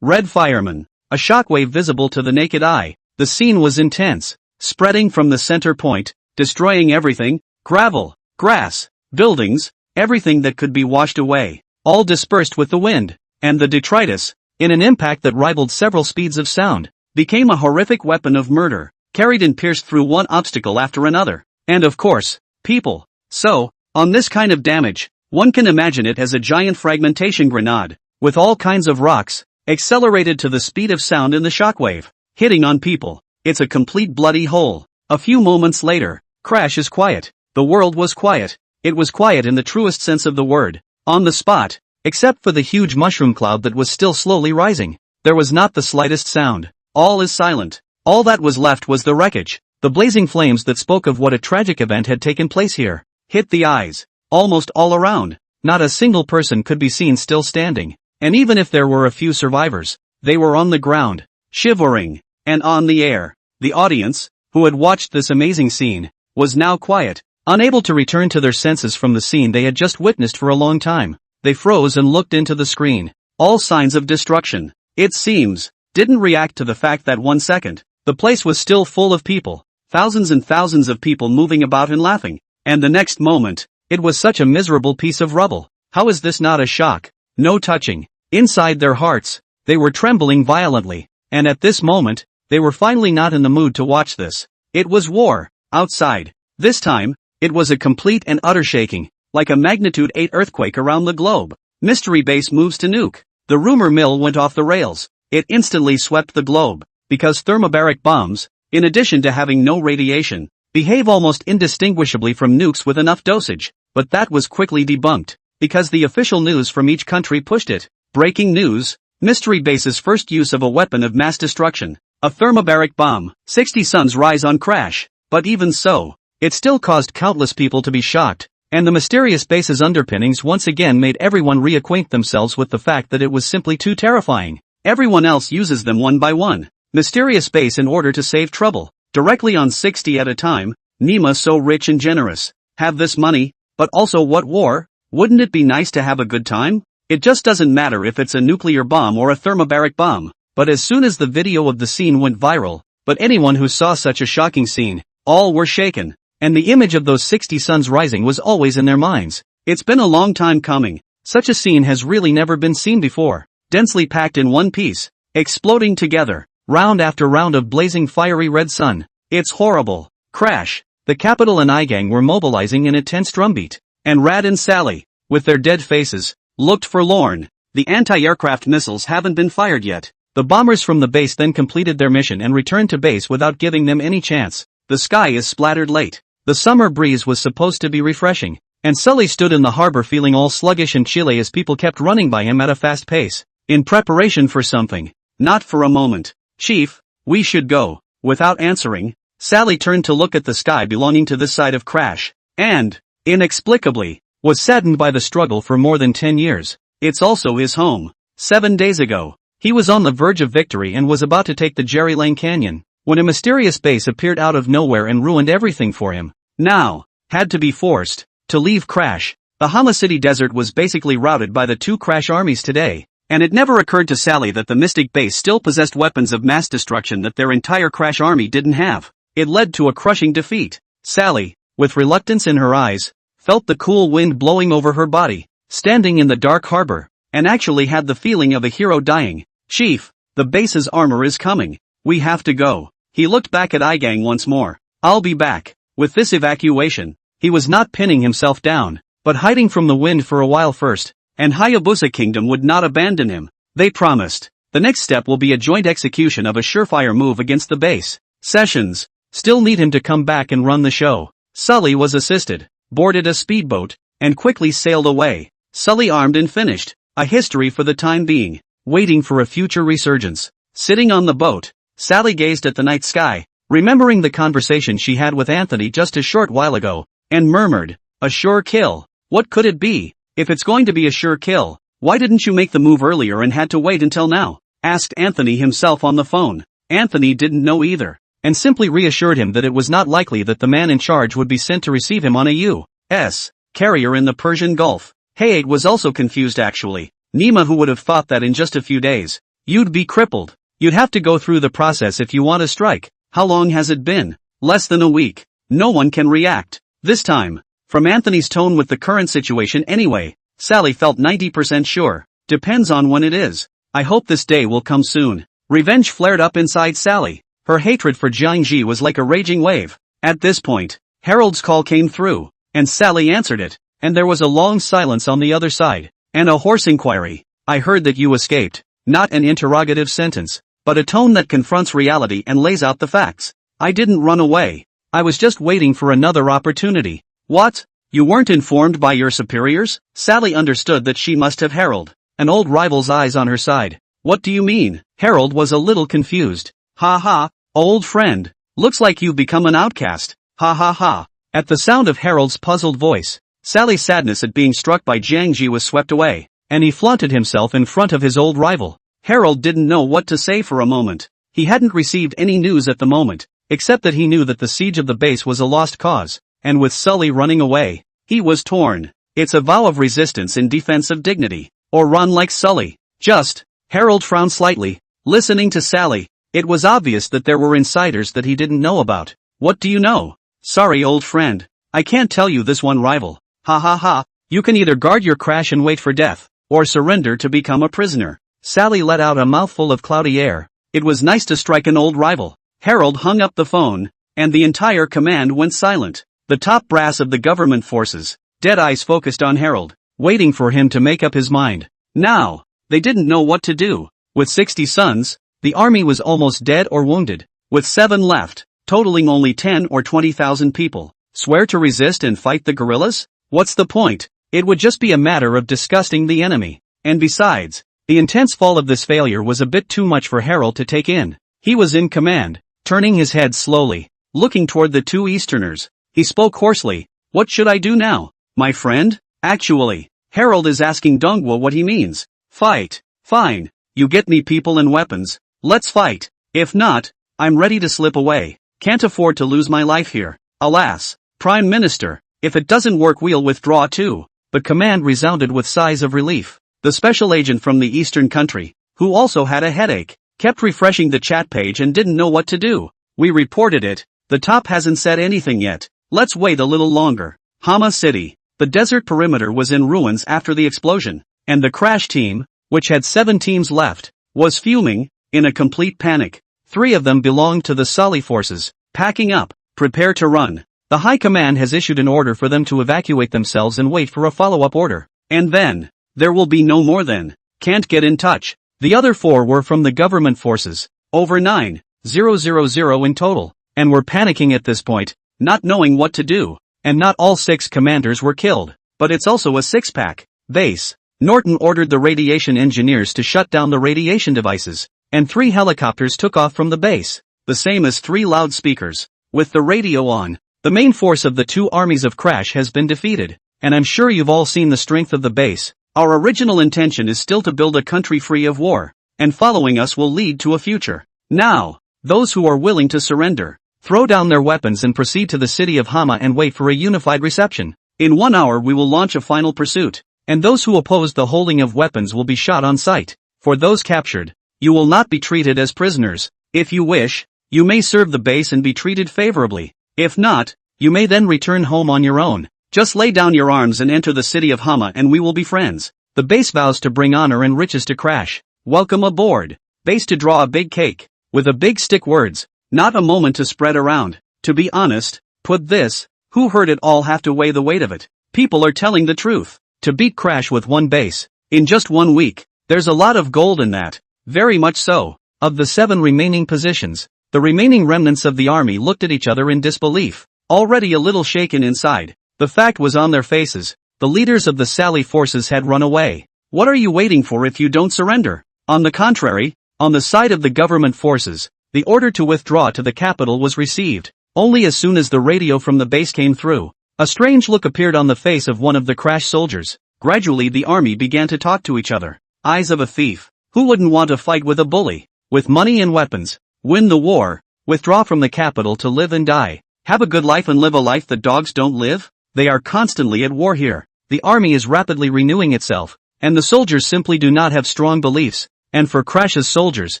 [SPEAKER 1] fireman. A shockwave visible to the naked eye. The scene was intense, spreading from the center point, destroying everything, gravel, grass, buildings, everything that could be washed away. all dispersed with the wind, and the detritus, in an impact that rivaled several speeds of sound, became a horrific weapon of murder, carried and pierced through one obstacle after another, and of course, people. So, on this kind of damage, one can imagine it as a giant fragmentation grenade, with all kinds of rocks, accelerated to the speed of sound in the shockwave, hitting on people. It's a complete bloody hole. A few moments later, Crash is quiet. The world was quiet. It was quiet in the truest sense of the word. On the spot, except for the huge mushroom cloud that was still slowly rising, there was not the slightest sound. All is silent. All that was left was the wreckage. The blazing flames that spoke of what a tragic event had taken place here hit the eyes. Almost all around, not a single person could be seen still standing, and even if there were a few survivors, they were on the ground, shivering, and on the air. The audience, who had watched this amazing scene, was now quiet, unable to return to their senses from the scene they had just witnessed for a long time. They froze and looked into the screen. All signs of destruction, it seems, didn't react to the fact that 1 second, the place was still full of people, thousands and thousands of people moving about and laughing, and the next moment, it was such a miserable piece of rubble. How is this not a shock? No touching. Inside their hearts, they were trembling violently, and at this moment, they were finally not in the mood to watch this. It was war, outside. This time, it was a complete and utter shaking, like a magnitude 8 earthquake around the globe. Mystery base moves to nuke. The rumor mill went off the rails. It instantly swept the globe, because thermobaric bombs, in addition to having no radiation, behave almost indistinguishably from nukes with enough dosage. But that was quickly debunked, because the official news from each country pushed it. Breaking news: Mystery Base's first use of a weapon of mass destruction, a thermobaric bomb. 60 suns rise on Crash. But even so, it still caused countless people to be shocked, and the mysterious base's underpinnings once again made everyone reacquaint themselves with the fact that it was simply too terrifying. Everyone else uses them one by one. Mysterious base in order to save trouble. Directly on 60 at a time. Nima so rich and generous. Have this money. But also what war? Wouldn't it be nice to have a good time? It just doesn't matter if it's a nuclear bomb or a thermobaric bomb. But as soon as the video of the scene went viral, but anyone who saw such a shocking scene, all were shaken. And the image of those 60 suns rising was always in their minds. It's been a long time coming. Such a scene has really never been seen before. Densely packed in one piece, exploding together, round after round of blazing fiery red sun. It's horrible. Crash. The Capital and I-Gang were mobilizing in a tense drumbeat, and Rad and Sally, with their dead faces, looked forlorn. The anti-aircraft missiles haven't been fired yet. The bombers from the base then completed their mission and returned to base without giving them any chance. The sky is splattered late. The summer breeze was supposed to be refreshing, and Sully stood in the harbor feeling all sluggish and chilly as people kept running by him at a fast pace, in preparation for something. Not for a moment. Chief, we should go. Without answering, Sally turned to look at the sky belonging to this side of Crash, and, inexplicably, was saddened by the struggle for more than 10 years. It's also his home. 7 days ago, he was on the verge of victory and was about to take the Jerry Lane Canyon, when a mysterious base appeared out of nowhere and ruined everything for him. Now, had to be forced to leave Crash. The Hama City desert was basically routed by the two Crash armies today, and it never occurred to Sally that the Mystic base still possessed weapons of mass destruction that their entire Crash army didn't have. It led to a crushing defeat. Sally, with reluctance in her eyes, felt the cool wind blowing over her body, standing in the dark harbor, and actually had the feeling of a hero dying. Chief, the base's armor is coming. We have to go. He looked back at I-Gang once more. I'll be back. With this evacuation, he was not pinning himself down, but hiding from the wind for a while first, and Hayabusa Kingdom would not abandon him. They promised. The next step will be a joint execution of a surefire move against the base. Sessions still need him to come back and run the show. Sully was assisted, boarded a speedboat, and quickly sailed away. Sully armed and finished. A history for the time being, waiting for a future resurgence. Sitting on the boat, Sally gazed at the night sky, remembering the conversation she had with Anthony just a short while ago, and murmured, "A sure kill. What could it be? If it's going to be a sure kill, why didn't you make the move earlier and had to wait until now?" asked Anthony himself on the phone. Anthony didn't know either, and simply reassured him that it was not likely that the man in charge would be sent to receive him on a U.S. carrier in the Persian Gulf. Hayate was also confused actually. Nima, who would have thought that in just a few days, you'd be crippled. You'd have to go through the process if you want to strike. How long has it been? Less than a week. No one can react. This time, from Anthony's tone with the current situation anyway, Sally felt 90% sure. Depends on when it is. I hope this day will come soon. Revenge flared up inside Sally. Her hatred for Jiang Ji was like a raging wave. At this point, Harold's call came through, and Sally answered it, and there was a long silence on the other side, and a hoarse inquiry. I heard that you escaped. Not an interrogative sentence, but a tone that confronts reality and lays out the facts. I didn't run away. I was just waiting for another opportunity. What? You weren't informed by your superiors? Sally understood that she must have Harold, an old rival's eyes on her side. What do you mean? Harold was a little confused. Ha ha, old friend. Looks like you've become an outcast. Ha ha ha. At the sound of Harold's puzzled voice, Sally's sadness at being struck by Jiang Ji was swept away, and he flaunted himself in front of his old rival. Harold didn't know what to say for a moment. He hadn't received any news at the moment, except that he knew that the siege of the base was a lost cause, and with Sully running away, he was torn. It's a vow of resistance in defense of dignity, or run like Sully. Just. Harold frowned slightly, listening to Sally. It was obvious that there were insiders that he didn't know about. What do you know? Sorry, old friend. I can't tell you this one, rival. Ha ha ha. You can either guard your crash and wait for death, or surrender to become a prisoner. Sally let out a mouthful of cloudy air. It was nice to strike an old rival. Harold hung up the phone, and the entire command went silent. The top brass of the government forces, dead eyes focused on Harold, waiting for him to make up his mind. Now, they didn't know what to do. With 60 sons, the army was almost dead or wounded. With 7 left, totaling only 10 or 20,000 people. Swear to resist and fight the guerrillas? What's the point? It would just be a matter of disgusting the enemy. And besides, the intense fall of this failure was a bit too much for Harold to take in. He was in command, turning his head slowly, looking toward the 2 Easterners. He spoke hoarsely. What should I do now, my friend? Actually, Harold is asking Dongwa what he means. Fight. Fine. You get me people and weapons. Let's fight. If not, I'm ready to slip away. Can't afford to lose my life here. Alas, Prime Minister, if it doesn't work we'll withdraw too. But command resounded with sighs of relief. The special agent from the eastern country, who also had a headache, kept refreshing the chat page and didn't know what to do. We reported it. The top hasn't said anything yet. Let's wait a little longer. Hama City. The desert perimeter was in ruins after the explosion, and the crash team, which had 7 teams left, was fuming, in a complete panic. 3 of them belonged to the Sully forces. Packing up. Prepare to run. The High Command has issued an order for them to evacuate themselves and wait for a follow-up order. And then, there will be no more then. Can't get in touch. The other 4 were from the government forces. Over 9,000 in total. And were panicking at this point, not knowing what to do. And not all 6 commanders were killed. But it's also a 6-pack. Base. Norton ordered the radiation engineers to shut down the radiation devices. And 3 helicopters took off from the base. The same as 3 loudspeakers. With the radio on. The main force of the 2 armies of Crash has been defeated. And I'm sure you've all seen the strength of the base. Our original intention is still to build a country free of war. And following us will lead to a future. Now, those who are willing to surrender, throw down their weapons and proceed to the city of Hama and wait for a unified reception. In 1 hour we will launch a final pursuit. And those who oppose the holding of weapons will be shot on sight. For those captured, you will not be treated as prisoners. If you wish, you may serve the base and be treated favorably. If not, you may then return home on your own. Just lay down your arms and enter the city of Hama and we will be friends. The base vows to bring honor and riches to Crash. Welcome aboard. Base to draw a big cake. With a big stick words. Not a moment to spread around. To be honest, put this, who heard it all have to weigh the weight of it. People are telling the truth. To beat Crash with 1 base. In just 1 week. There's a lot of gold in that. Very much so. Of the 7 remaining positions, the remaining remnants of the army looked at each other in disbelief. Already a little shaken inside. The fact was on their faces. The leaders of the Sally forces had run away. What are you waiting for if you don't surrender? On the contrary, on the side of the government forces, the order to withdraw to the capital was received. Only as soon as the radio from the base came through, a strange look appeared on the face of one of the Crash soldiers. Gradually the army began to talk to each other. Eyes of a thief. Who wouldn't want to fight with a bully? With money and weapons. Win the war. Withdraw from the capital to live and die. Have a good life and live a life that dogs don't live? They are constantly at war here. The army is rapidly renewing itself. And the soldiers simply do not have strong beliefs. And for Crash's soldiers,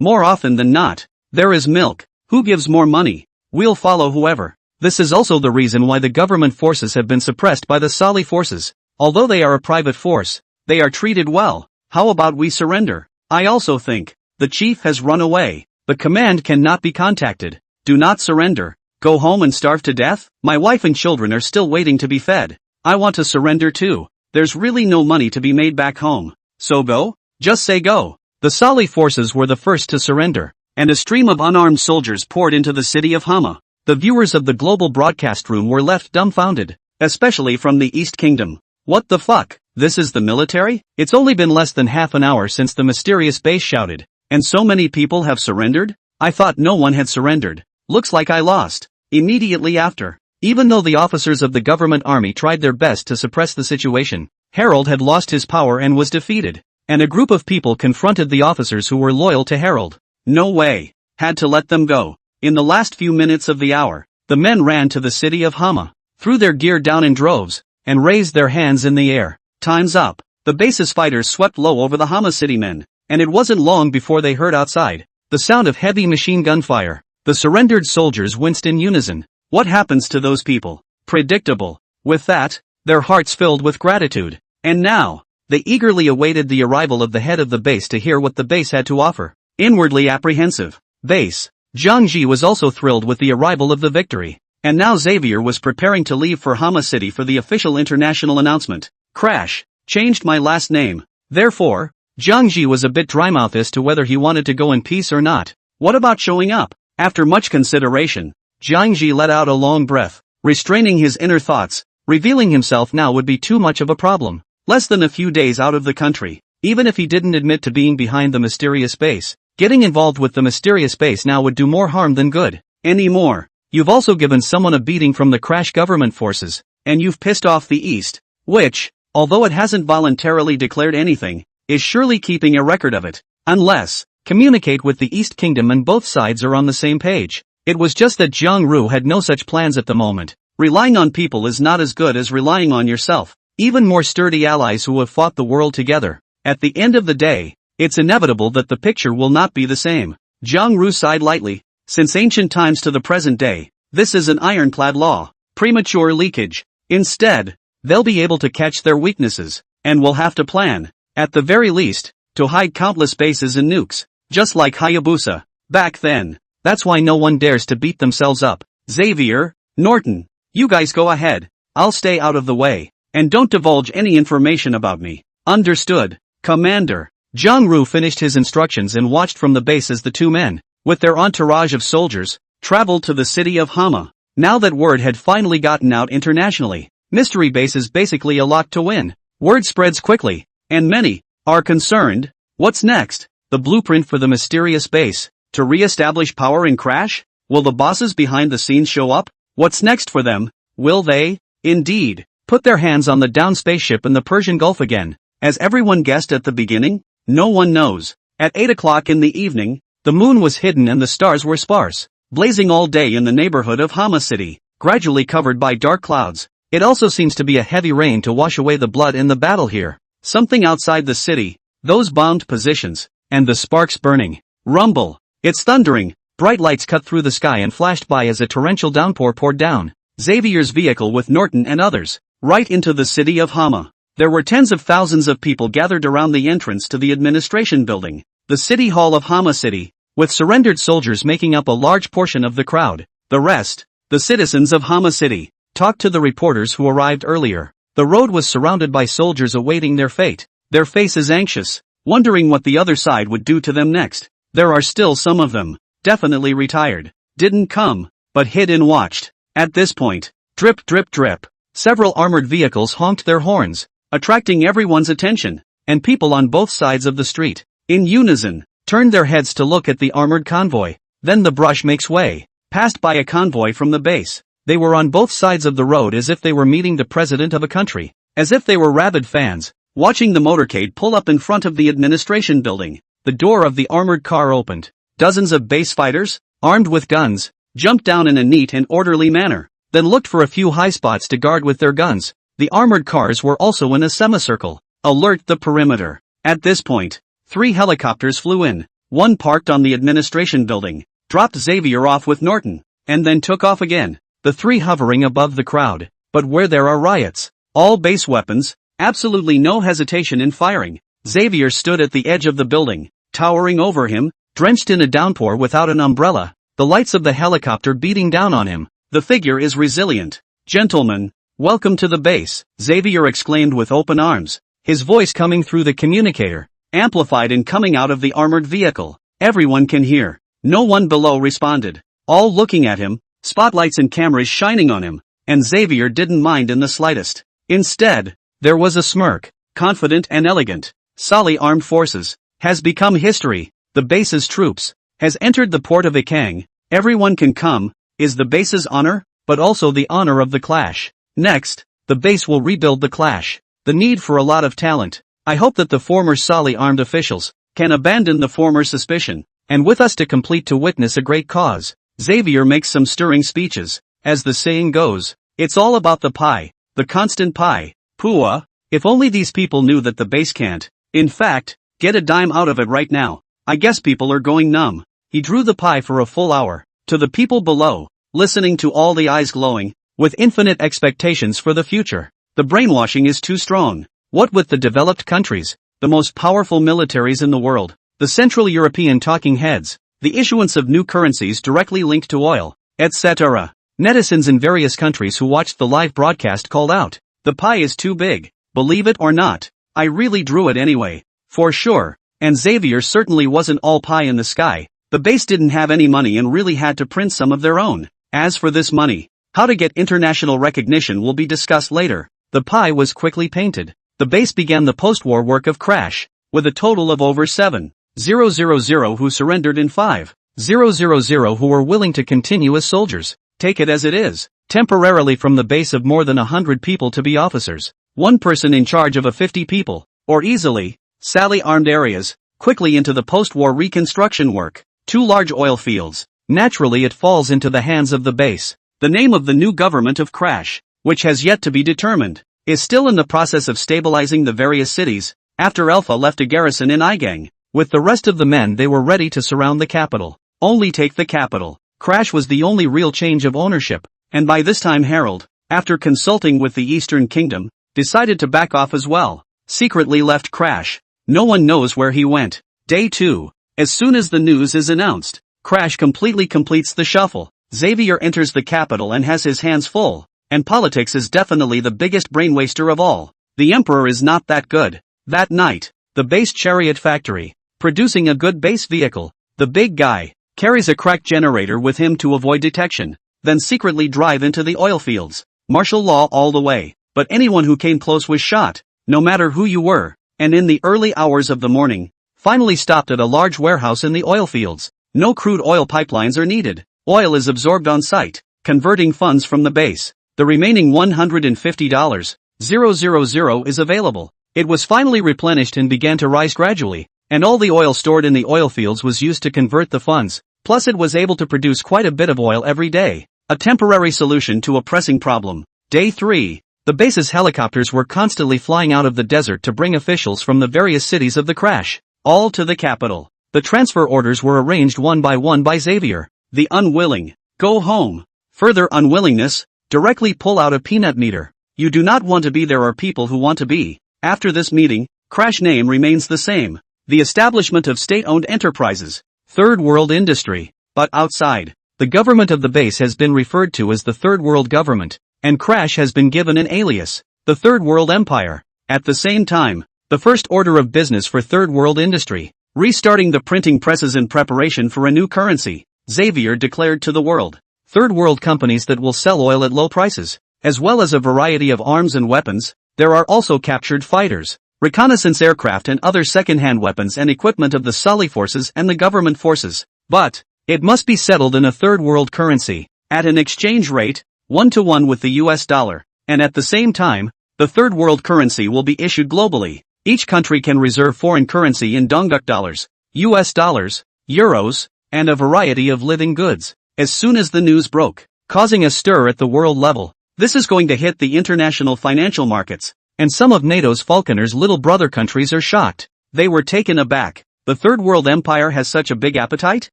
[SPEAKER 1] more often than not, there is milk. Who gives more money? We'll follow whoever. This is also the reason why the government forces have been suppressed by the Sali forces. Although they are a private force, they are treated well. How about we surrender? I also think. The chief has run away. The command cannot be contacted. Do not surrender. Go home and starve to death? My wife and children are still waiting to be fed. I want to surrender too. There's really no money to be made back home. So go? Just say go. The Sali forces were the first to surrender, and a stream of unarmed soldiers poured into the city of Hama. The viewers of the global broadcast room were left dumbfounded, especially from the East Kingdom. What the fuck? This is the military? It's only been less than half an hour since the mysterious base shouted, and so many people have surrendered? I thought no one had surrendered. Looks like I lost. Immediately after, even though the officers of the government army tried their best to suppress the situation, Harold had lost his power and was defeated, and a group of people confronted the officers who were loyal to Harold. No way. Had to let them go. In the last few minutes of the hour, the men ran to the city of Hama, threw their gear down in droves, and raised their hands in the air. Time's up. The base's fighters swept low over the Hama city men, and it wasn't long before they heard outside the sound of heavy machine gun fire. The surrendered soldiers winced in unison. What happens to those people? Predictable. With that, their hearts filled with gratitude. And now, they eagerly awaited the arrival of the head of the base to hear what the base had to offer. Inwardly apprehensive, base Zhang Ji was also thrilled with the arrival of the victory. And now Xavier was preparing to leave for Hama City for the official international announcement. Crash. Changed my last name. Therefore, Zhang Ji was a bit dry-mouthed as to whether he wanted to go in peace or not. What about showing up? After much consideration, Zhang Ji let out a long breath, restraining his inner thoughts. Revealing himself now would be too much of a problem. Less than a few days out of the country, even if he didn't admit to being behind the mysterious base, getting involved with the mysterious base now would do more harm than good. Anymore. You've also given someone a beating from the crash government forces, and you've pissed off the East, which, although it hasn't voluntarily declared anything, is surely keeping a record of it. Unless, communicate with the East Kingdom and both sides are on the same page. It was just that Zhang Ru had no such plans at the moment. Relying on people is not as good as relying on yourself. Even more sturdy allies who have fought the world together. At the end of the day, it's inevitable that the picture will not be the same. Zhang Ru sighed lightly. Since ancient times to the present day, this is an ironclad law. Premature leakage. Instead, they'll be able to catch their weaknesses, and will have to plan, at the very least, to hide countless bases and nukes, just like Hayabusa, back then. That's why no one dares to beat themselves up. Xavier, Norton, you guys go ahead. I'll stay out of the way, and don't divulge any information about me. Understood, Commander. Zhang Ru finished his instructions and watched from the base as the two men, with their entourage of soldiers, traveled to the city of Hama. Now that word had finally gotten out internationally, mystery base is basically a lock to win. Word spreads quickly, and many are concerned. What's next? The blueprint for the mysterious base, to re-establish power and crash? Will the bosses behind the scenes show up? What's next for them? Will they, indeed, put their hands on the downed spaceship in the Persian Gulf again? As everyone guessed at the beginning, no one knows. At 8 o'clock in the evening, the moon was hidden and the stars were sparse, blazing all day in the neighborhood of Hama City, gradually covered by dark clouds. It also seems to be a heavy rain to wash away the blood in the battle here. Something outside the city, those bombed positions, and the sparks burning. Rumble. It's thundering. Bright lights cut through the sky and flashed by as a torrential downpour poured down. Xavier's vehicle with Norton and others, right into the city of Hama. There were tens of thousands of people gathered around the entrance to the administration building, the city hall of Hama City, with surrendered soldiers making up a large portion of the crowd. The rest, the citizens of Hama City, talked to the reporters who arrived earlier. The road was surrounded by soldiers awaiting their fate, their faces anxious, wondering what the other side would do to them next. There are still some of them, definitely retired, didn't come, but hid and watched. At this point, drip drip drip, several armored vehicles honked their horns, attracting everyone's attention, and people on both sides of the street, in unison, turned their heads to look at the armored convoy. Then the brush makes way, passed by a convoy from the base. They were on both sides of the road as if they were meeting the president of a country, as if they were rabid fans, watching the motorcade pull up in front of the administration building. The door of the armored car opened. Dozens of base fighters, armed with guns, jumped down in a neat and orderly manner, then looked for a few high spots to guard with their guns. The armored cars were also in a semicircle. Alert the perimeter. At this point, 3 helicopters flew in. One parked on the administration building, dropped Xavier off with Norton, and then took off again. The 3 hovering above the crowd. But where there are riots, all base weapons, Absolutely no hesitation in firing. Xavier stood at the edge of the building, towering over him, drenched in a downpour without an umbrella, the lights of the helicopter beating down on him. The figure is resilient. "Gentlemen, welcome to the base," Xavier exclaimed with open arms, his voice coming through the communicator, amplified and coming out of the armored vehicle. Everyone can hear. No one below responded. All looking at him, spotlights and cameras shining on him, and Xavier didn't mind in the slightest. Instead, there was a smirk, confident and elegant. Sali Armed Forces has become history. The base's troops has entered the port of Ikang. Everyone can come, is the base's honor, but also the honor of the clash. Next, the base will rebuild the clash. The need for a lot of talent. I hope that the former Sali armed officials can abandon the former suspicion, and with us to witness a great cause. Xavier makes some stirring speeches. As the saying goes, it's all about the pie, the constant pie. Pua, if only these people knew that the base can't, in fact, get a dime out of it right now. I guess people are going numb. He drew the pie for a full hour. To the people below, listening to all the eyes glowing, with infinite expectations for the future. The brainwashing is too strong. What with the developed countries, the most powerful militaries in the world, the Central European talking heads, the issuance of new currencies directly linked to oil, etc. Netizens in various countries who watched the live broadcast called out, "The pie is too big, believe it or not. I really drew it anyway. For sure." And Xavier certainly wasn't all pie in the sky. The base didn't have any money and really had to print some of their own. As for this money, how to get international recognition will be discussed later. The pie was quickly painted. The base began the post-war work of Crash, with a total of over 7,000 who surrendered and 5,000 who were willing to continue as soldiers. Take it as it is. Temporarily from the base of more than 100 people to be officers. One person in charge of 50 people. Or easily, Sally armed areas, quickly into the post-war reconstruction work. 2 large oil fields. Naturally it falls into the hands of the base. The name of the new government of Crash, which has yet to be determined, is still in the process of stabilizing the various cities. After Alpha left a garrison in Igang, with the rest of the men they were ready to surround the capital. Only take the capital. Crash was the only real change of ownership, and by this time Harold, after consulting with the Eastern Kingdom, decided to back off as well. Secretly left Crash. No one knows where he went. Day 2. As soon as the news is announced, Crash completely completes the shuffle. Xavier enters the capital and has his hands full, and politics is definitely the biggest brainwaster of all. The Emperor is not that good. That night, the base chariot factory, producing a good base vehicle, the big guy, carries a crack generator with him to avoid detection, then secretly drive into the oil fields. Martial law all the way, but anyone who came close was shot, no matter who you were, and in the early hours of the morning, finally stopped at a large warehouse in the oil fields. No crude oil pipelines are needed. Oil is absorbed on site, converting funds from the base. The remaining $150,000 is available. It was finally replenished and began to rise gradually, and all the oil stored in the oil fields was used to convert the funds, plus it was able to produce quite a bit of oil every day. A temporary solution to a pressing problem. Day 3. The base's helicopters were constantly flying out of the desert to bring officials from the various cities of the crash, all to the capital. The transfer orders were arranged one by Xavier. The unwilling, go home. Further unwillingness, directly pull out a peanut meter. You do not want to be, there are people who want to be. After this meeting, Crash name remains the same. The establishment of state-owned enterprises. Third world industry. But outside, the government of the base has been referred to as the Third World Government, and Crash has been given an alias, the Third World Empire. At the same time, the first order of business for Third World industry, restarting the printing presses in preparation for a new currency, Xavier declared to the world. Third World companies that will sell oil at low prices, as well as a variety of arms and weapons. There are also captured fighters, reconnaissance aircraft and other second-hand weapons and equipment of the Sali forces and the government forces. But it must be settled in a Third World currency, at an exchange rate, 1-to-1 with the US dollar, and at the same time, the Third World currency will be issued globally. Each country can reserve foreign currency in Dongguk dollars, US dollars, euros, and a variety of living goods. As soon as the news broke, causing a stir at the world level, this is going to hit the international financial markets, and some of NATO's Falconer's little brother countries are shocked. They were taken aback. The Third World Empire has such a big appetite?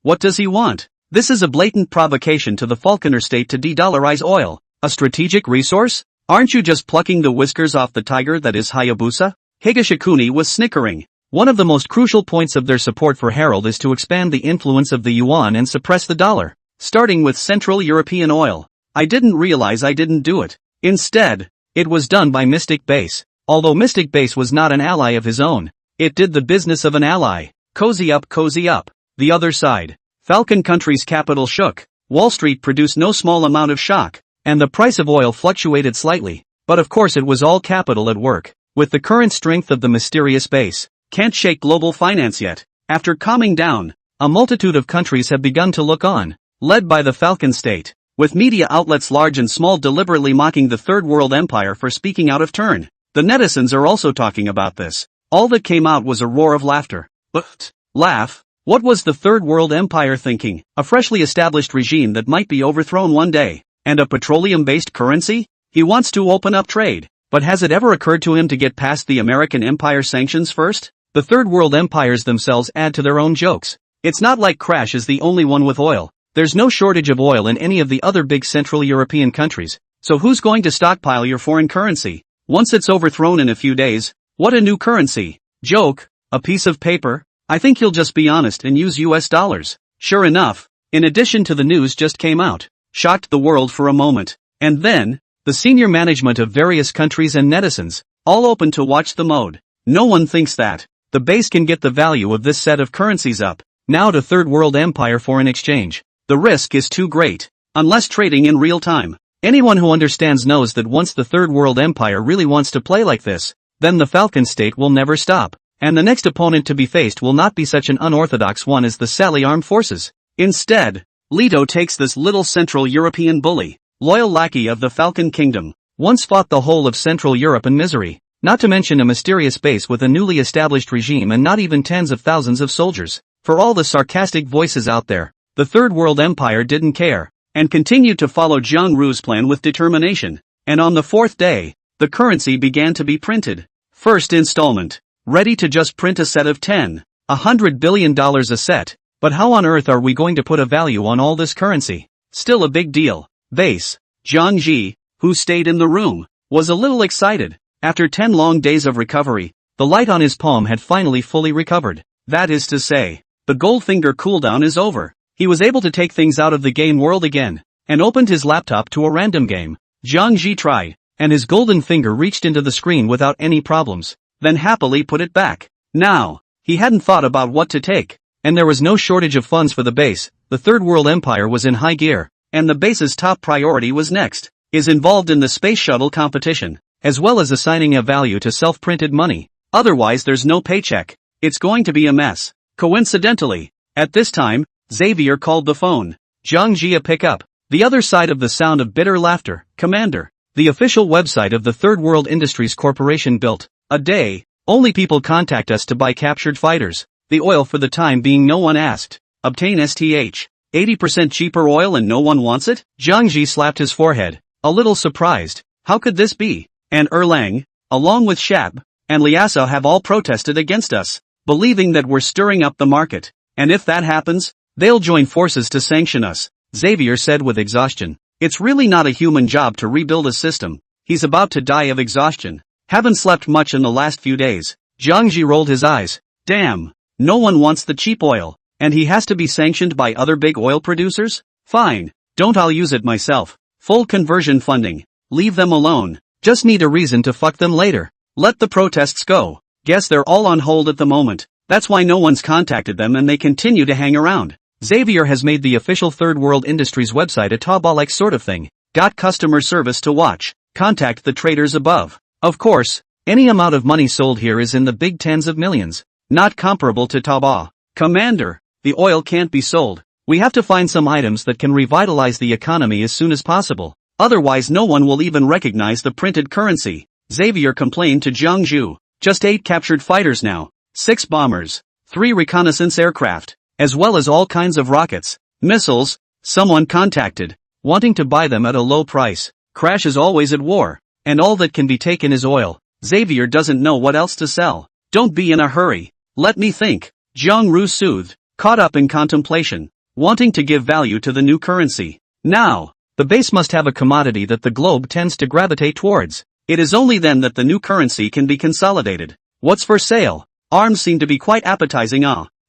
[SPEAKER 1] What does he want? This is a blatant provocation to the Falconer state to de-dollarize oil, a strategic resource? Aren't you just plucking the whiskers off the tiger that is Hayabusa? Higashikuni was snickering. One of the most crucial points of their support for Harold is to expand the influence of the yuan and suppress the dollar, starting with Central European oil. I didn't realize I didn't do it. Instead, it was done by Mystic Base. Although Mystic Base was not an ally of his own, it did the business of an ally. Cozy up, cozy up. The other side. Falcon Country's capital shook. Wall Street produced no small amount of shock, and the price of oil fluctuated slightly. But of course it was all capital at work. With the current strength of the mysterious base, can't shake global finance yet. After calming down, a multitude of countries have begun to look on, led by the Falcon State, with media outlets large and small deliberately mocking the Third World Empire for speaking out of turn. The netizens are also talking about this. All that came out was a roar of laughter. But, laugh? What was the Third World Empire thinking? A freshly established regime that might be overthrown one day, and a petroleum-based currency? He wants to open up trade, but has it ever occurred to him to get past the American Empire sanctions first? The Third World Empires themselves add to their own jokes. It's not like Crash is the only one with oil. There's no shortage of oil in any of the other big Central European countries. So who's going to stockpile your foreign currency? Once it's overthrown in a few days, what a new currency? Joke? A piece of paper? I think he'll just be honest and use US dollars. Sure enough, in addition to the news just came out, shocked the world for a moment. And then, the senior management of various countries and netizens, all open to watch the mode. No one thinks that the base can get the value of this set of currencies up, now to Third World Empire foreign exchange. The risk is too great, unless trading in real time. Anyone who understands knows that once the Third World Empire really wants to play like this, then the Falcon State will never stop, and the next opponent to be faced will not be such an unorthodox one as the Sally Armed Forces. Instead, Leto takes this little Central European bully, loyal lackey of the Falcon Kingdom, once fought the whole of Central Europe in misery, not to mention a mysterious base with a newly established regime and not even tens of thousands of soldiers. For all the sarcastic voices out there, the Third World Empire didn't care, and continued to follow Jiang Ru's plan with determination. And on the fourth day, the currency began to be printed. First installment. Ready to just print a set of $100 billion a set. But how on earth are we going to put a value on all this currency? Still a big deal. Base. Zhang Ji, who stayed in the room, was a little excited. After 10 long days of recovery, the light on his palm had finally fully recovered. That is to say, the Goldfinger cooldown is over. He was able to take things out of the game world again, and opened his laptop to a random game. Zhang Ji tried, and his golden finger reached into the screen without any problems, then happily put it back. Now, he hadn't thought about what to take, and there was no shortage of funds for the base. The Third World Empire was in high gear, and the base's top priority was next, is involved in the space shuttle competition, as well as assigning a value to self-printed money. Otherwise there's no paycheck. It's going to be a mess. Coincidentally, at this time, Xavier called the phone. Zhang Jia pick up. The other side of the sound of bitter laughter. Commander. The official website of the Third World Industries Corporation built. A day. Only people contact us to buy captured fighters. The oil for the time being no one asked. Obtain STH. 80% cheaper oil and no one wants it? Zhang Ji slapped his forehead. A little surprised. How could this be? And Erlang, along with Shab, and Liasso have all protested against us, believing that we're stirring up the market. And if that happens, they'll join forces to sanction us, Xavier said with exhaustion. It's really not a human job to rebuild a system. He's about to die of exhaustion. Haven't slept much in the last few days. Zhang Ji rolled his eyes. Damn, no one wants the cheap oil, and he has to be sanctioned by other big oil producers? Fine, I'll use it myself. Full conversion funding. Leave them alone. Just need a reason to fuck them later. Let the protests go. Guess they're all on hold at the moment. That's why no one's contacted them and they continue to hang around. Xavier has made the official Third World Industries website a Taobao-like sort of thing. Got customer service to watch. Contact the traders above. Of course, any amount of money sold here is in the big tens of millions. Not comparable to Taobao. Commander, the oil can't be sold. We have to find some items that can revitalize the economy as soon as possible. Otherwise no one will even recognize the printed currency. Xavier complained to Zhang Zhu. Just 8 captured fighters now. 6 bombers. 3 reconnaissance aircraft. As well as all kinds of rockets. Missiles. Someone contacted. Wanting to buy them at a low price. Crash is always at war. And all that can be taken is oil. Xavier doesn't know what else to sell. Don't be in a hurry. Let me think. Jiang Ru soothed. Caught up in contemplation. Wanting to give value to the new currency. Now, The base must have a commodity that the globe tends to gravitate towards. It is only then that the new currency can be consolidated. What's for sale? Arms seem to be quite appetizing.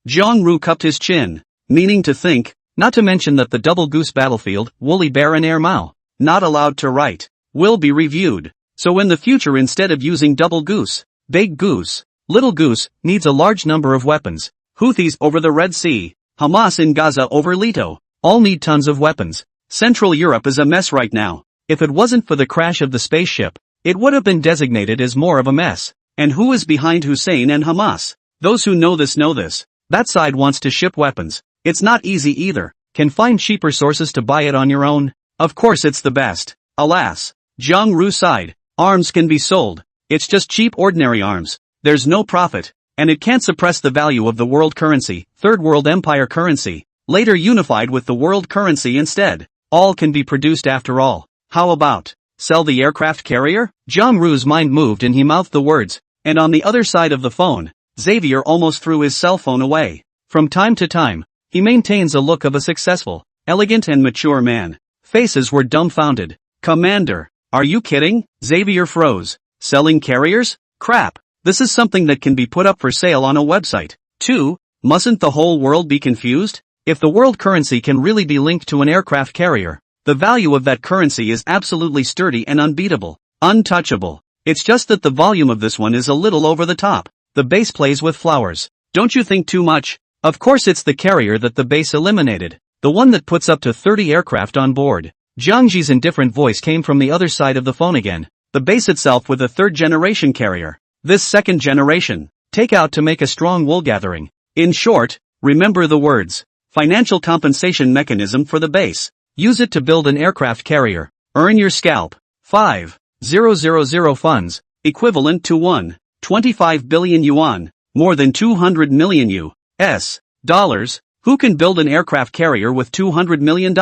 [SPEAKER 1] Jiang cupped his chin, meaning to think, not to mention that the double goose battlefield, woolly bear and air Mao, not allowed to write, will be reviewed. So in the future, instead of using double goose, big goose, little goose, needs a large number of weapons. Houthis over the Red Sea, Hamas in Gaza over Leto, all need tons of weapons. Central Europe is a mess right now. If it wasn't for the crash of the spaceship, it would have been designated as more of a mess. And who is behind Hussein and Hamas? Those who know this know this. That side wants to ship weapons. It's not easy either. Can find cheaper sources to buy it on your own? Of course it's the best. Alas. Jiang Ru sighed. Arms can be sold. It's just cheap ordinary arms. There's no profit. And it can't suppress the value of the world currency, Third World Empire currency, later unified with the world currency instead. All can be produced after all. How about sell the aircraft carrier? Jiang Ru's mind moved and he mouthed the words, and on the other side of the phone, Xavier almost threw his cell phone away. From time to time, he maintains a look of a successful, elegant and mature man. Faces were dumbfounded. Commander, are you kidding? Xavier froze. Selling carriers? Crap. This is something that can be put up for sale on a website. 2. Mustn't the whole world be confused? If the world currency can really be linked to an aircraft carrier, the value of that currency is absolutely sturdy and unbeatable, untouchable. It's just that the volume of this one is a little over the top. The base plays with flowers. Don't you think too much? Of course it's the carrier that the base eliminated, the one that puts up to 30 aircraft on board. Jiang Ji's indifferent voice came from the other side of the phone again. The base itself with a third-generation carrier. This second generation, take out to make a strong wool gathering. In short, remember the words. Financial compensation mechanism for the base. Use it to build an aircraft carrier. Earn your scalp. 5,000 funds, equivalent to 1.25 billion yuan, more than 200 million US dollars. Who can build an aircraft carrier with $200 million?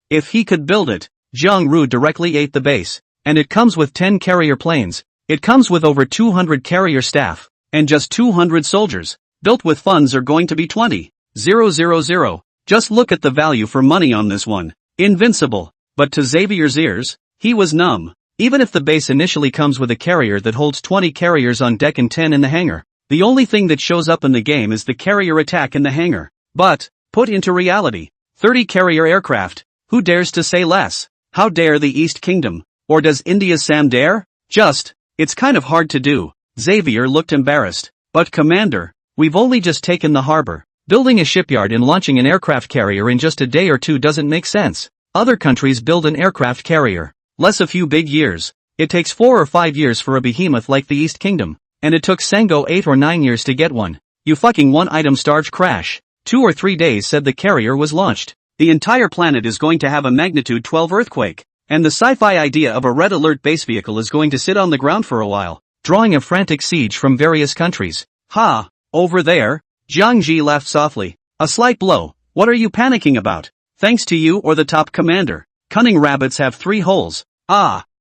[SPEAKER 1] If he could build it, Jiang Ru directly ate the base. And it comes with 10 carrier planes. It comes with over 200 carrier staff, and just 200 soldiers. Built with funds are going to be 20,000. Just look at the value for money on this one. Invincible. But to Xavier's ears, he was numb. Even if the base initially comes with a carrier that holds 20 carriers on deck and 10 in the hangar, the only thing that shows up in the game is the carrier attack in the hangar. But, put into reality, 30 carrier aircraft, who dares to say less? How dare the East Kingdom? Or does India's Sam dare? It's kind of hard to do. Xavier looked embarrassed. But Commander, we've only just taken the harbor. Building a shipyard and launching an aircraft carrier in just a day or two doesn't make sense. Other countries build an aircraft carrier. Less a few big years. It takes 4 or 5 years for a behemoth like the East Kingdom. And it took Sango 8 or 9 years to get one. You fucking one-item starge crash. 2 or 3 days said the carrier was launched. The entire planet is going to have a magnitude 12 earthquake. And the sci-fi idea of a red alert base vehicle is going to sit on the ground for a while, drawing a frantic siege from various countries. Ha! Over there? Jiang Ji laughed softly. A slight blow. What are you panicking about? Thanks to you or the top commander. Cunning rabbits have 3 holes.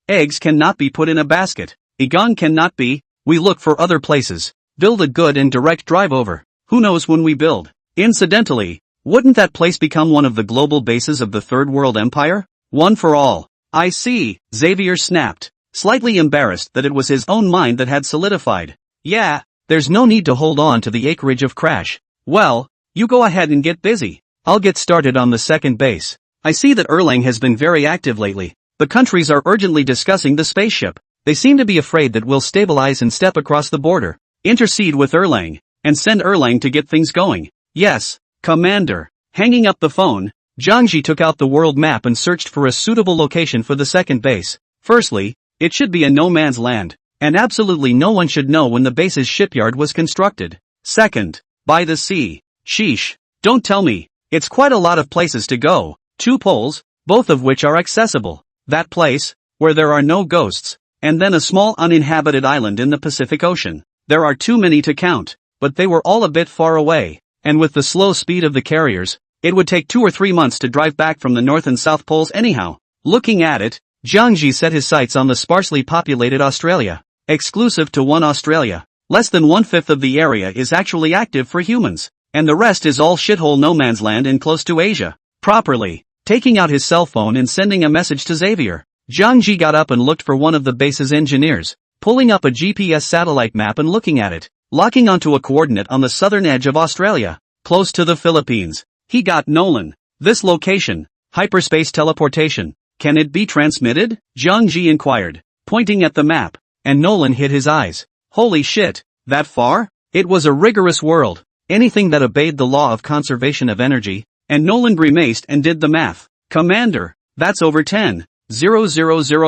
[SPEAKER 1] Eggs cannot be put in a basket. Egon cannot be. We look for other places. Build a good and direct drive over. Who knows when we build? Incidentally, wouldn't that place become one of the global bases of the Third World Empire? One for all. I see, Xavier snapped, slightly embarrassed that it was his own mind that had solidified. Yeah, there's no need to hold on to the acreage of Crash. Well, you go ahead and get busy. I'll get started on the second base. I see that Erlang has been very active lately. The countries are urgently discussing the spaceship. They seem to be afraid that we'll stabilize and step across the border. Intercede with Erlang, and send Erlang to get things going. Yes, Commander. Hanging up the phone, Jiang Ji took out the world map and searched for a suitable location for the second base. Firstly, it should be a no-man's land, and absolutely no one should know when the base's shipyard was constructed. Second, by the sea. Sheesh. Don't tell me. It's quite a lot of places to go. 2 poles, both of which are accessible. That place, where there are no ghosts, and then a small uninhabited island in the Pacific Ocean. There are too many to count, but they were all a bit far away, and with the slow speed of the carriers, it would take 2 or 3 months to drive back from the North and South Poles anyhow. Looking at it, Jiang Ji set his sights on the sparsely populated Australia. Exclusive to one Australia, less than 1/5 of the area is actually active for humans, and the rest is all shithole no man's land and close to Asia. Properly taking out his cell phone and sending a message to Xavier. Jiang Ji got up and looked for one of the base's engineers, pulling up a GPS satellite map and looking at it, locking onto a coordinate on the southern edge of Australia, close to the Philippines. He got Nolan. This location, hyperspace teleportation, can it be transmitted? Jiang Ji inquired, pointing at the map, and Nolan hid his eyes. Holy shit, that far? It was a rigorous world, anything that obeyed the law of conservation of energy, and Nolan grimaced and did the math. Commander, that's over 10,000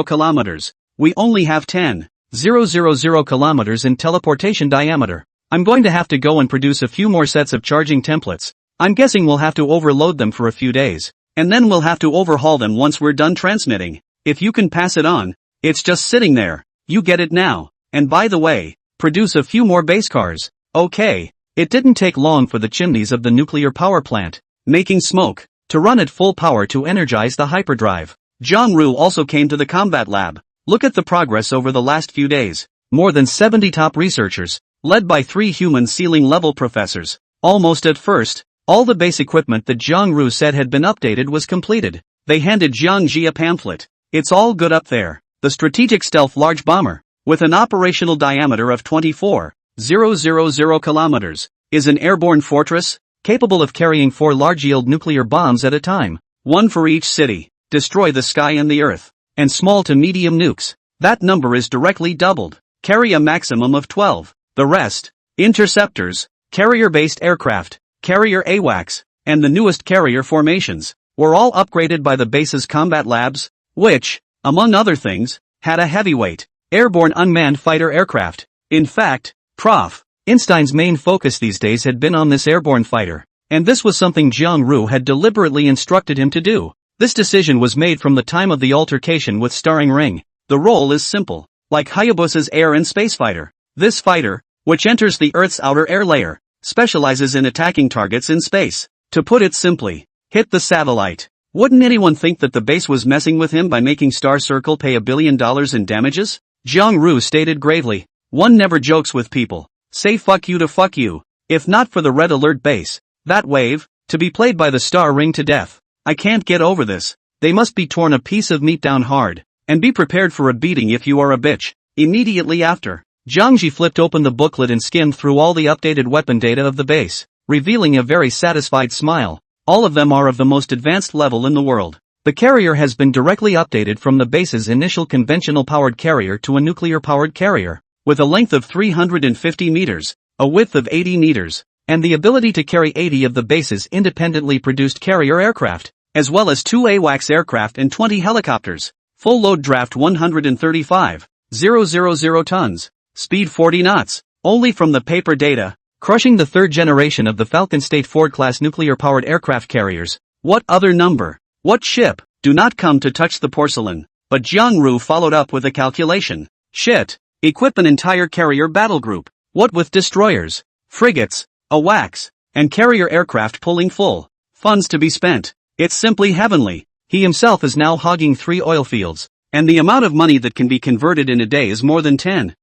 [SPEAKER 1] kilometers. We only have 10,000 kilometers in teleportation diameter. I'm going to have to go and produce a few more sets of charging templates. I'm guessing we'll have to overload them for a few days, and then we'll have to overhaul them once we're done transmitting. If you can pass it on, it's just sitting there. You get it now. And by the way, produce a few more base cars. Okay. It didn't take long for the chimneys of the nuclear power plant, making smoke, to run at full power to energize the hyperdrive. Zhang Ru also came to the combat lab. Look at the progress over the last few days. More than 70 top researchers, led by 3 human ceiling-level professors. Almost at first, all the base equipment that Zhang Ru said had been updated was completed. They handed Jiang Ji a pamphlet. It's all good up there. The strategic stealth large bomber, with an operational diameter of 24,000 kilometers, is an airborne fortress, capable of carrying 4 large-yield nuclear bombs at a time, one for each city, destroy the sky and the earth, and small to medium nukes. That number is directly doubled, carry a maximum of 12. The rest, interceptors, carrier-based aircraft, carrier AWACS, and the newest carrier formations, were all upgraded by the base's combat labs, which, among other things, had a heavyweight, airborne unmanned fighter aircraft. In fact, Prof. Einstein's main focus these days had been on this airborne fighter, and this was something Jiang Ru had deliberately instructed him to do. This decision was made from the time of the altercation with Starring Ring. The role is simple, like Hayabusa's air and space fighter. This fighter, which enters the Earth's outer air layer, specializes in attacking targets in space. To put it simply, hit the satellite. Wouldn't anyone think that the base was messing with him by making Star Circle pay $1 billion in damages? Jiang Ru stated gravely, one never jokes with people. Say fuck you to fuck you. If not for the Red Alert base, that wave, to be played by the Star Ring to death. I can't get over this. They must be torn a piece of meat down hard, and be prepared for a beating if you are a bitch. Immediately after, Jiang Ji flipped open the booklet and skimmed through all the updated weapon data of the base, revealing a very satisfied smile. All of them are of the most advanced level in the world. The carrier has been directly updated from the base's initial conventional powered carrier to a nuclear powered carrier, with a length of 350 meters, a width of 80 meters, and the ability to carry 80 of the base's independently produced carrier aircraft, as well as 2 AWACS aircraft and 20 helicopters. Full load draft 135,000 tons, speed 40 knots, only from the paper data, crushing the 3rd generation of the Falcon State Ford-class nuclear-powered aircraft carriers. What other number? What ship? Do not come to touch the porcelain. But Jiang Ru followed up with a calculation. Shit. Equip an entire carrier battle group. What with destroyers, frigates, AWACS, and carrier aircraft pulling full funds to be spent. It's simply heavenly. He himself is now hogging 3 oil fields, and the amount of money that can be converted in a day is more than 10,000,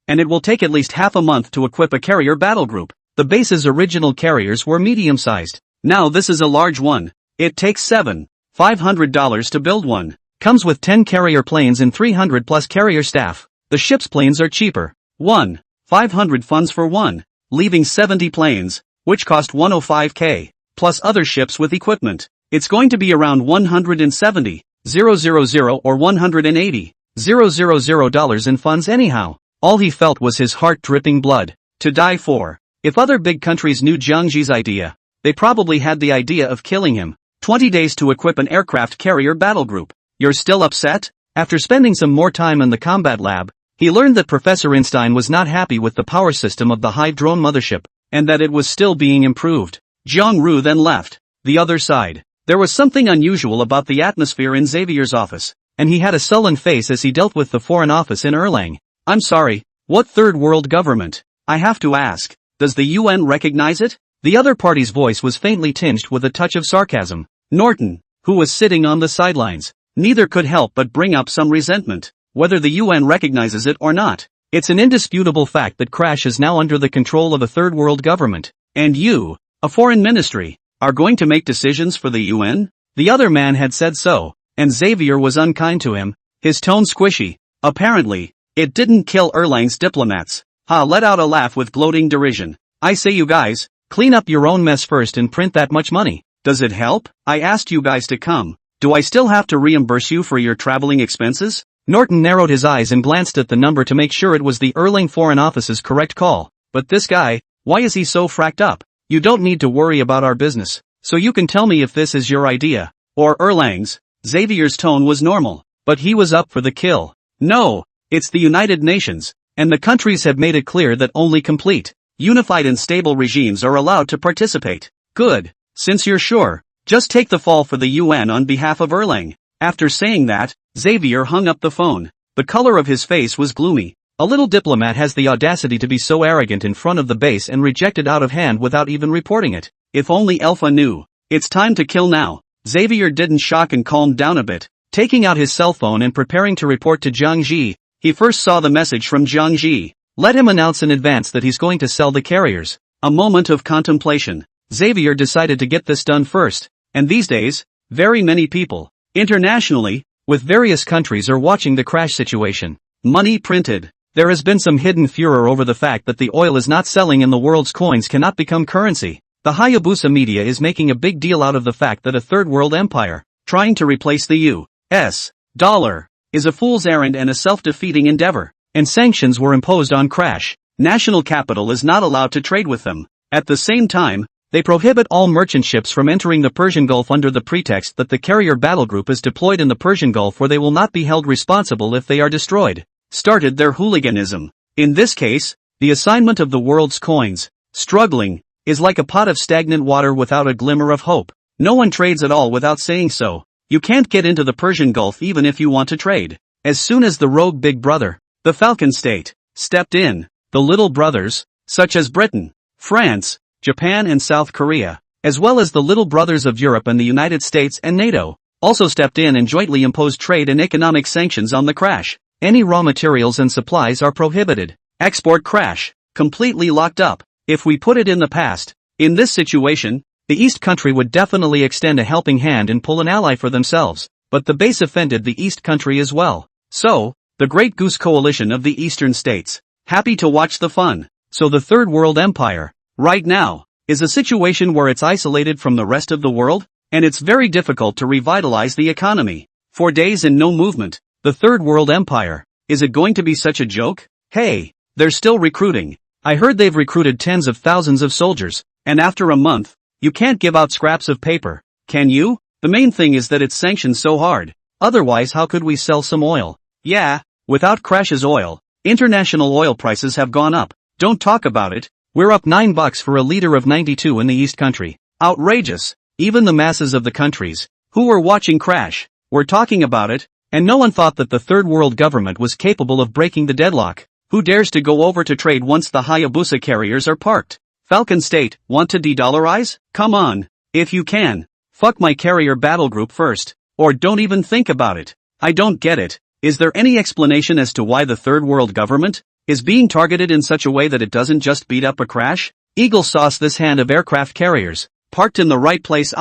[SPEAKER 1] and it will take at least half a month to equip a carrier battle group. The base's original carriers were medium-sized. Now this is a large one. It takes $7,500 to build one. Comes with 10 carrier planes and 300 plus carrier staff. The ship's planes are cheaper. 1,500 funds for one, leaving 70 planes, which cost $105K, plus other ships with equipment. It's going to be around $170,000 or $180,000 in funds anyhow. All he felt was his heart dripping blood. To die for. If other big countries knew Jiang Ji's idea, they probably had the idea of killing him. 20 days to equip an aircraft carrier battle group. You're still upset? After spending some more time in the combat lab, he learned that Professor Einstein was not happy with the power system of the Hive drone mothership, and that it was still being improved. Jiang Ru then left. The other side. There was something unusual about the atmosphere in Xavier's office, and he had a sullen face as he dealt with the Foreign Office in Erlang. I'm sorry, what third world government? I have to ask, does the UN recognize it? The other party's voice was faintly tinged with a touch of sarcasm. Norton, who was sitting on the sidelines, neither could help but bring up some resentment. Whether the UN recognizes it or not, it's an indisputable fact that Crash is now under the control of a third world government. And you, a foreign ministry, are going to make decisions for the UN? The other man had said so, and Xavier was unkind to him, his tone squishy. Apparently, it didn't kill Erlang's diplomats. Ha let out a laugh with gloating derision. I say you guys, clean up your own mess first and print that much money. Does it help? I asked you guys to come. Do I still have to reimburse you for your traveling expenses? Norton narrowed his eyes and glanced at the number to make sure it was the Erlang Foreign Office's correct call. But this guy, why is he so fracked up? You don't need to worry about our business, so you can tell me if this is your idea, or Erlang's. Xavier's tone was normal, but he was up for the kill. No, it's the United Nations, and the countries have made it clear that only complete, unified and stable regimes are allowed to participate. Good, since you're sure, just take the fall for the UN on behalf of Erlang. After saying that, Xavier hung up the phone. The color of his face was gloomy. A little diplomat has the audacity to be so arrogant in front of the base and rejected out of hand without even reporting it. If only Alpha knew. It's time to kill now. Xavier didn't shock and calmed down a bit. Taking out his cell phone and preparing to report to Zhang Ji, he first saw the message from Zhang Ji. Let him announce in advance that he's going to sell the carriers. A moment of contemplation. Xavier decided to get this done first. And these days, very many people, internationally, with various countries are watching the crash situation. Money printed. There has been some hidden furor over the fact that the oil is not selling and the world's coins cannot become currency. The Hayabusa media is making a big deal out of the fact that a third world empire, trying to replace the U.S. dollar, is a fool's errand and a self-defeating endeavor, and sanctions were imposed on Crash. National capital is not allowed to trade with them. At the same time, they prohibit all merchant ships from entering the Persian Gulf under the pretext that the carrier battle group is deployed in the Persian Gulf where they will not be held responsible if they are destroyed. Started their hooliganism. In this case, the assignment of the world's coins, struggling, is like a pot of stagnant water without a glimmer of hope. No one trades at all without saying so. You can't get into the Persian Gulf even if you want to trade. As soon as the rogue big brother, the Falcon State, stepped in, the little brothers, such as Britain, France, Japan and South Korea, as well as the little brothers of Europe and the United States and NATO, also stepped in and jointly imposed trade and economic sanctions on the Crash. Any raw materials and supplies are prohibited. Export Crash, completely locked up. If we put it in the past, in this situation, the East country would definitely extend a helping hand and pull an ally for themselves, but the base offended the East country as well. So, the Great Goose Coalition of the Eastern states, happy to watch the fun. So the Third World Empire, right now, is a situation where it's isolated from the rest of the world, and it's very difficult to revitalize the economy. 4 days and no movement. The Third World Empire, is it going to be such a joke? Hey, they're still recruiting. I heard they've recruited tens of thousands of soldiers, and after a month, you can't give out scraps of paper, can you? The main thing is that it's sanctioned so hard. Otherwise how could we sell some oil? Yeah, without Crash's oil, international oil prices have gone up. Don't talk about it. We're up $9 for a liter of 92 in the East country. Outrageous. Even the masses of the countries, who were watching Crash, were talking about it. And no one thought that the Third World government was capable of breaking the deadlock. Who dares to go over to trade once the Hayabusa carriers are parked? Falcon State, want to de-dollarize? Come on. If you can. Fuck my carrier battle group first. Or don't even think about it. I don't get it. Is there any explanation as to why the Third World government is being targeted in such a way that it doesn't just beat up a Crash? Eagle sauce this hand of aircraft carriers, parked in the right place.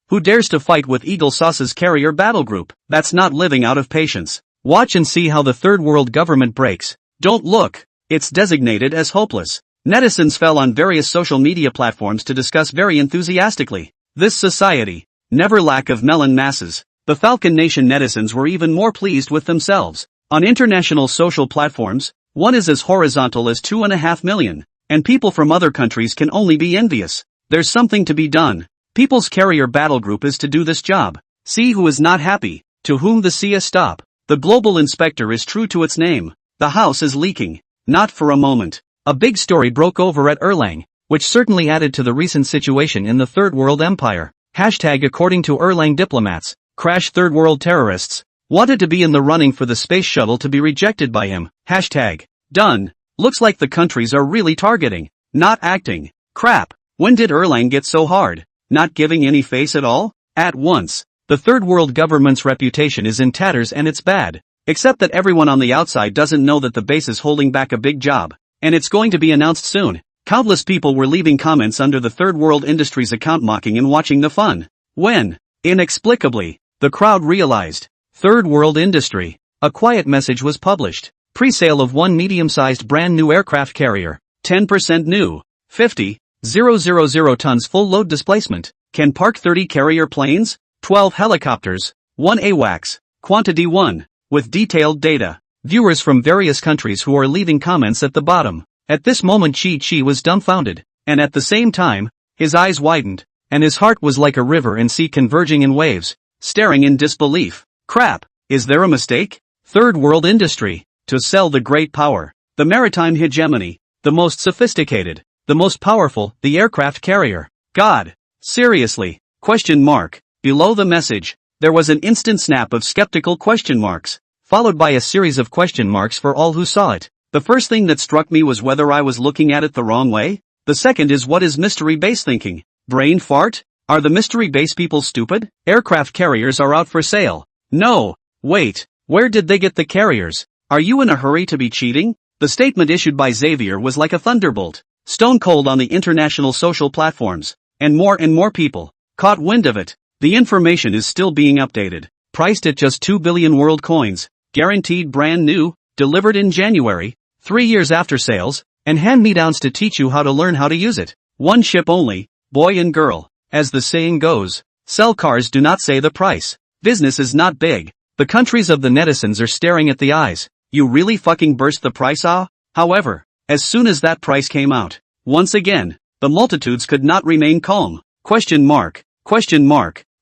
[SPEAKER 1] Who dares to fight with Eagle Sauce's carrier battle group? That's not living out of patience. Watch and see how the Third World government breaks. Don't look. It's designated as hopeless. Netizens fell on various social media platforms to discuss very enthusiastically. This society, never lack of melon masses. The Falcon Nation netizens were even more pleased with themselves. On international social platforms, one is as horizontal as 2.5 million, and people from other countries can only be envious. There's something to be done. People's carrier battle group is to do this job. See who is not happy, to whom the sea stop. The global inspector is true to its name. The house is leaking. Not for a moment. A big story broke over at Erlang, which certainly added to the recent situation in the Third World Empire. Hashtag according to Erlang diplomats, Crash Third World terrorists, wanted to be in the running for the space shuttle to be rejected by him. Hashtag done. Looks like the countries are really targeting, not acting. Crap. When did Erlang get so hard? Not giving any face at all? At once. The Third World government's reputation is in tatters and it's bad. Except that everyone on the outside doesn't know that the base is holding back a big job. And it's going to be announced soon. Countless people were leaving comments under the Third World Industries account mocking and watching the fun. When, inexplicably, the crowd realized, Third World Industry, a quiet message was published. Pre-sale of one medium-sized brand new aircraft carrier, 10% new, 50,000 tons full load displacement, can park 30 carrier planes, 12 helicopters, 1 AWACS, quantity 1, with detailed data. Viewers from various countries who are leaving comments at the bottom. At this moment Chi was dumbfounded, and at the same time, his eyes widened, and his heart was like a river and sea converging in waves, staring in disbelief. Crap, is there a mistake? Third World Industry, to sell the great power, the maritime hegemony, the most sophisticated, the most powerful, the aircraft carrier. God, seriously? Question mark. Below the message, there was an instant snap of skeptical question marks, followed by a series of question marks for all who saw it. The first thing that struck me was whether I was looking at it the wrong way. The second is, what is mystery base thinking? Brain fart? Are the mystery base people stupid? Aircraft carriers are out for sale. No, wait, where did they get the carriers? Are you in a hurry to be cheating? The statement issued by Xavier was like a thunderbolt, stone cold on the international social platforms, and more people caught wind of it. The information is still being updated, priced at just 2 billion world coins, guaranteed brand new, delivered in January, 3 years after sales, and hand-me-downs to teach you how to learn how to use it. One ship only, boy and girl. As the saying goes, sell cars, do not say the price. Business is not big. The countries of the netizens are staring at the eyes. You really fucking burst the price, ah? However, as soon as that price came out, once again, the multitudes could not remain calm. Question mark.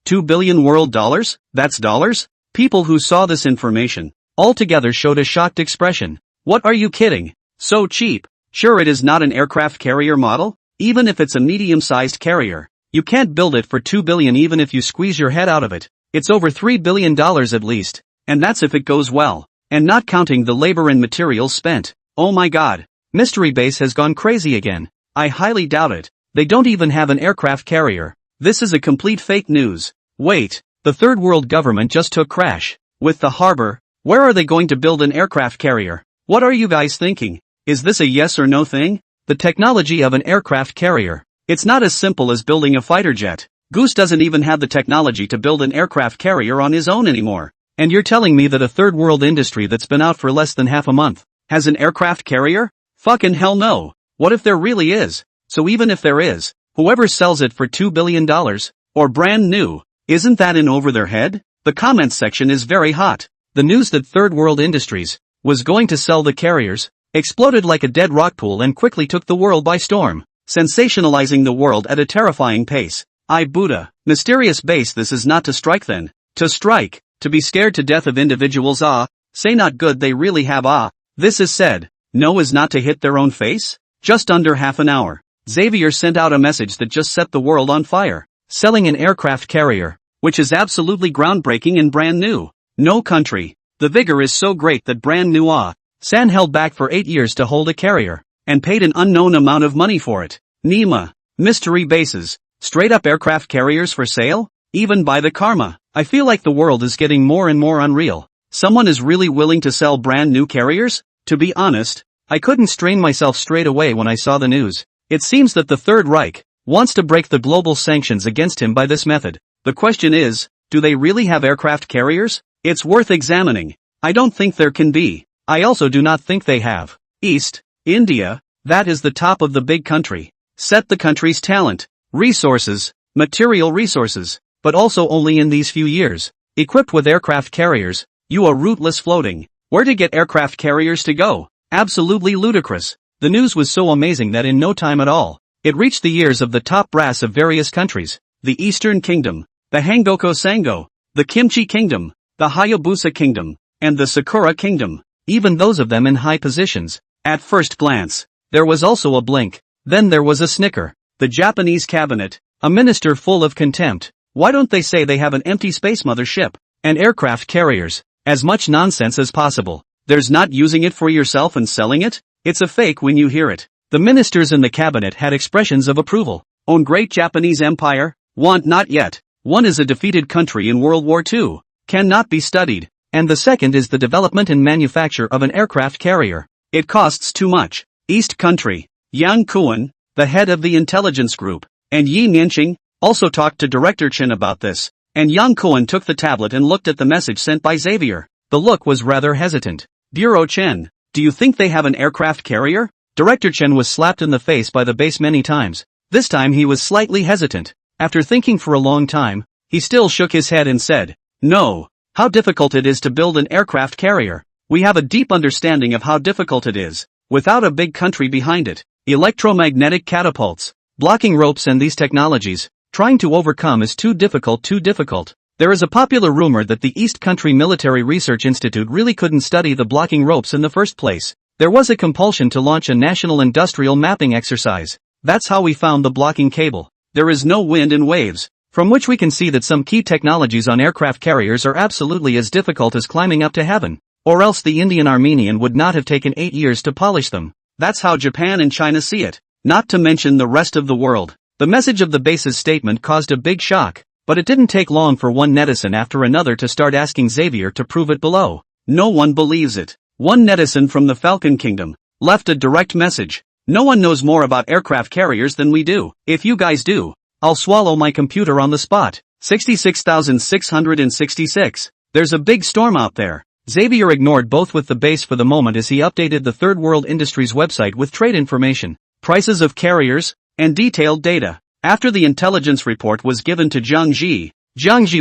[SPEAKER 1] 2 billion world dollars? That's dollars? People who saw this information altogether showed a shocked expression. What, are you kidding? So cheap? Sure, it is not an aircraft carrier model? Even if it's a medium-sized carrier, you can't build it for 2 billion even if you squeeze your head out of it. It's over $3 billion at least, and that's if it goes well, and not counting the labor and materials spent. Oh my god, Mystery Base has gone crazy again. I highly doubt it. They don't even have an aircraft carrier. This is a complete fake news. Wait, the third world government just took crash with the harbor. Where are they going to build an aircraft carrier? What are you guys thinking? Is this a yes or no thing? The technology of an aircraft carrier. It's not as simple as building a fighter jet. Goose doesn't even have the technology to build an aircraft carrier on his own anymore. And you're telling me that a third world industry that's been out for less than half a month has an aircraft carrier? Fucking hell no. What if there really is? So even if there is, whoever sells it for $2 billion, or brand new, isn't that in over their head? The comments section is very hot. The news that Third World Industries was going to sell the carriers exploded like a dead rock pool and quickly took the world by storm, sensationalizing the world at a terrifying pace. I Buddha, mysterious base, this is not to strike then. To strike, to be scared to death of individuals, ah, say not good they really have, ah. This is said, no is not to hit their own face? Just under half an hour, Xavier sent out a message that just set the world on fire. Selling an aircraft carrier, which is absolutely groundbreaking and brand new. No country. The vigor is so great that brand new, ah. San held back for 8 years to hold a carrier, and paid an unknown amount of money for it. Nima. Mystery bases. Straight up aircraft carriers for sale? Even by the karma. I feel like the world is getting more and more unreal. Someone is really willing to sell brand new carriers? To be honest, I couldn't strain myself straight away when I saw the news. It seems that the Third Reich wants to break the global sanctions against him by this method. The question is, do they really have aircraft carriers? It's worth examining. I don't think there can be. I also do not think they have. East India, that is the top of the big country. Set the country's talent, resources, material resources, but also only in these few years. Equipped with aircraft carriers, you are rootless floating. Where to get aircraft carriers to go? Absolutely ludicrous. The news was so amazing that in no time at all, it reached the ears of the top brass of various countries. The Eastern Kingdom, the Hangoko Sango, the Kimchi Kingdom, the Hayabusa Kingdom, and the Sakura Kingdom. Even those of them in high positions. At first glance, there was also a blink. Then there was a snicker. The Japanese cabinet, a minister full of contempt. Why don't they say they have an empty space mothership and aircraft carriers? As much nonsense as possible. There's not using it for yourself and selling it? It's a fake when you hear it. The ministers in the cabinet had expressions of approval. Own great Japanese empire? Want not yet. One is a defeated country in World War II. Cannot be studied. And the second is the development and manufacture of an aircraft carrier. It costs too much. East country. Yang Kuan, the head of the intelligence group, and Yi Mianqing, also talked to Director Chen about this, and Yang Kuan took the tablet and looked at the message sent by Xavier. The look was rather hesitant. Bureau Chen, do you think they have an aircraft carrier? Director Chen was slapped in the face by the base many times. This time he was slightly hesitant. After thinking for a long time, he still shook his head and said, "No. How difficult it is to build an aircraft carrier. We have a deep understanding of how difficult it is, without a big country behind it. Electromagnetic catapults, blocking ropes and these technologies, trying to overcome is too difficult. There is a popular rumor that the East Country Military Research Institute really couldn't study the blocking ropes in the first place. There was a compulsion to launch a national industrial mapping exercise. That's how we found the blocking cable. There is no wind and waves, from which we can see that some key technologies on aircraft carriers are absolutely as difficult as climbing up to heaven. Or else the Indian Armenian would not have taken 8 years to polish them. That's how Japan and China see it, not to mention the rest of the world." The message of the base's statement caused a big shock, but it didn't take long for one netizen after another to start asking Xavier to prove it below. No one believes it. One netizen from the Falcon Kingdom left a direct message. "No one knows more about aircraft carriers than we do. If you guys do, I'll swallow my computer on the spot." 66,666. There's a big storm out there. Xavier ignored both with the base for the moment as he updated the Third World Industries website with trade information, prices of carriers, and detailed data. After the intelligence report was given to Zhang Ji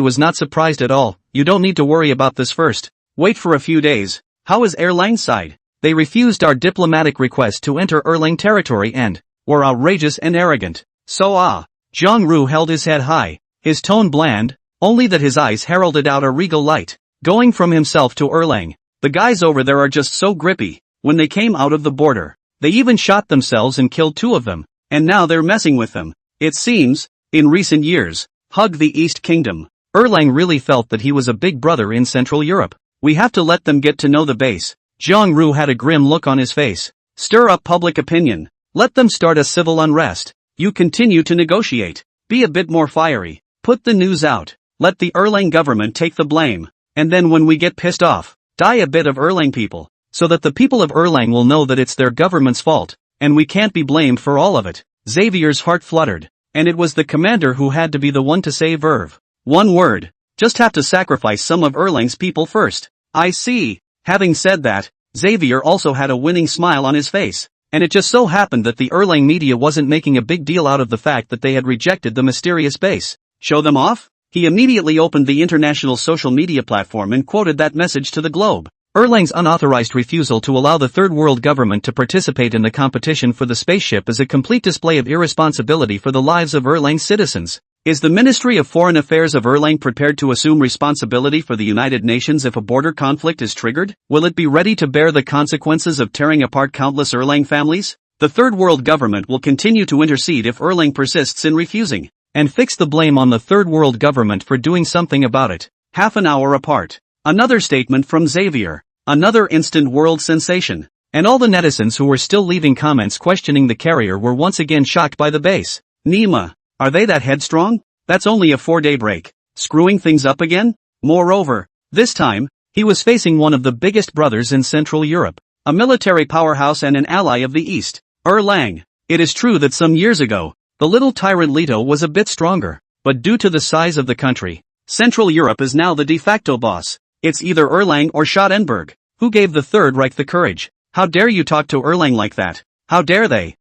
[SPEAKER 1] was not surprised at all. "You don't need to worry about this first. Wait for a few days. How is Erlang's side? They refused our diplomatic request to enter Erlang territory and were outrageous and arrogant." Zhang Ru held his head high, his tone bland, only that his eyes heralded out a regal light. Going from himself to Erlang, "The guys over there are just so grippy. When they came out of the border, they even shot themselves and killed 2 of them, and now they're messing with them. It seems, in recent years, hug the East Kingdom." Erlang really felt that he was a big brother in Central Europe. "We have to let them get to know the base." Zhang Ru had a grim look on his face. "Stir up public opinion. Let them start a civil unrest. You continue to negotiate. Be a bit more fiery. Put the news out. Let the Erlang government take the blame. And then when we get pissed off, die a bit of Erlang people, so that the people of Erlang will know that it's their government's fault, and we can't be blamed for all of it." Xavier's heart fluttered, and it was the commander who had to be the one to say verve. "One word. Just have to sacrifice some of Erlang's people first." "I see." Having said that, Xavier also had a winning smile on his face, and it just so happened that the Erlang media wasn't making a big deal out of the fact that they had rejected the mysterious base. "Show them off?" He immediately opened the international social media platform and quoted that message to the globe. Erlang's unauthorized refusal to allow the Third World government to participate in the competition for the spaceship is a complete display of irresponsibility for the lives of Erlang's citizens. Is the Ministry of Foreign Affairs of Erlang prepared to assume responsibility for the United Nations if a border conflict is triggered? Will it be ready to bear the consequences of tearing apart countless Erlang families? The Third World government will continue to intercede if Erlang persists in refusing, and fix the blame on the Third World government for doing something about it. Half an hour apart. Another statement from Xavier. Another instant world sensation. And all the netizens who were still leaving comments questioning the carrier were once again shocked by the base. Nima, are they that headstrong? That's only a 4-day break. Screwing things up again? Moreover, this time, he was facing one of the biggest brothers in Central Europe. A military powerhouse and an ally of the East. Erlang. It is true that some years ago, the little tyrant Leto was a bit stronger, but due to the size of the country, Central Europe is now the de facto boss. It's either Erlang or Schottenberg. Who gave the Third Reich the courage? How dare you talk to Erlang like that? How dare they?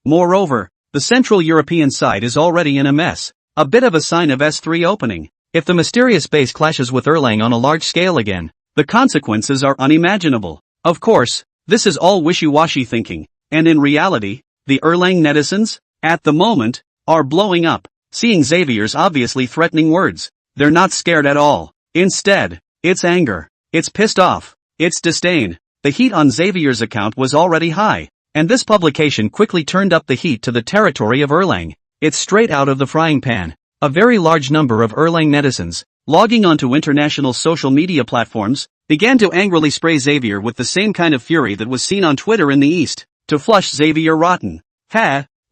[SPEAKER 1] Moreover, the Central European side is already in a mess. A bit of a sign of S3 opening. If the mysterious base clashes with Erlang on a large scale again, the consequences are unimaginable. Of course, this is all wishy-washy thinking, and in reality, the Erlang netizens, at the moment, are blowing up, seeing Xavier's obviously threatening words. They're not scared at all. Instead, it's anger. It's pissed off. It's disdain. The heat on Xavier's account was already high, and this publication quickly turned up the heat to the territory of Erlang. It's straight out of the frying pan. A very large number of Erlang netizens, logging onto international social media platforms, began to angrily spray Xavier with the same kind of fury that was seen on Twitter in the East, to flush Xavier rotten.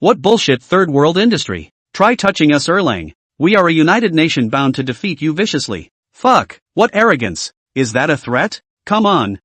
[SPEAKER 1] What bullshit third world industry? Try touching us Erlang. We are a united nation bound to defeat you viciously. Fuck, what arrogance. Is that a threat? Come on.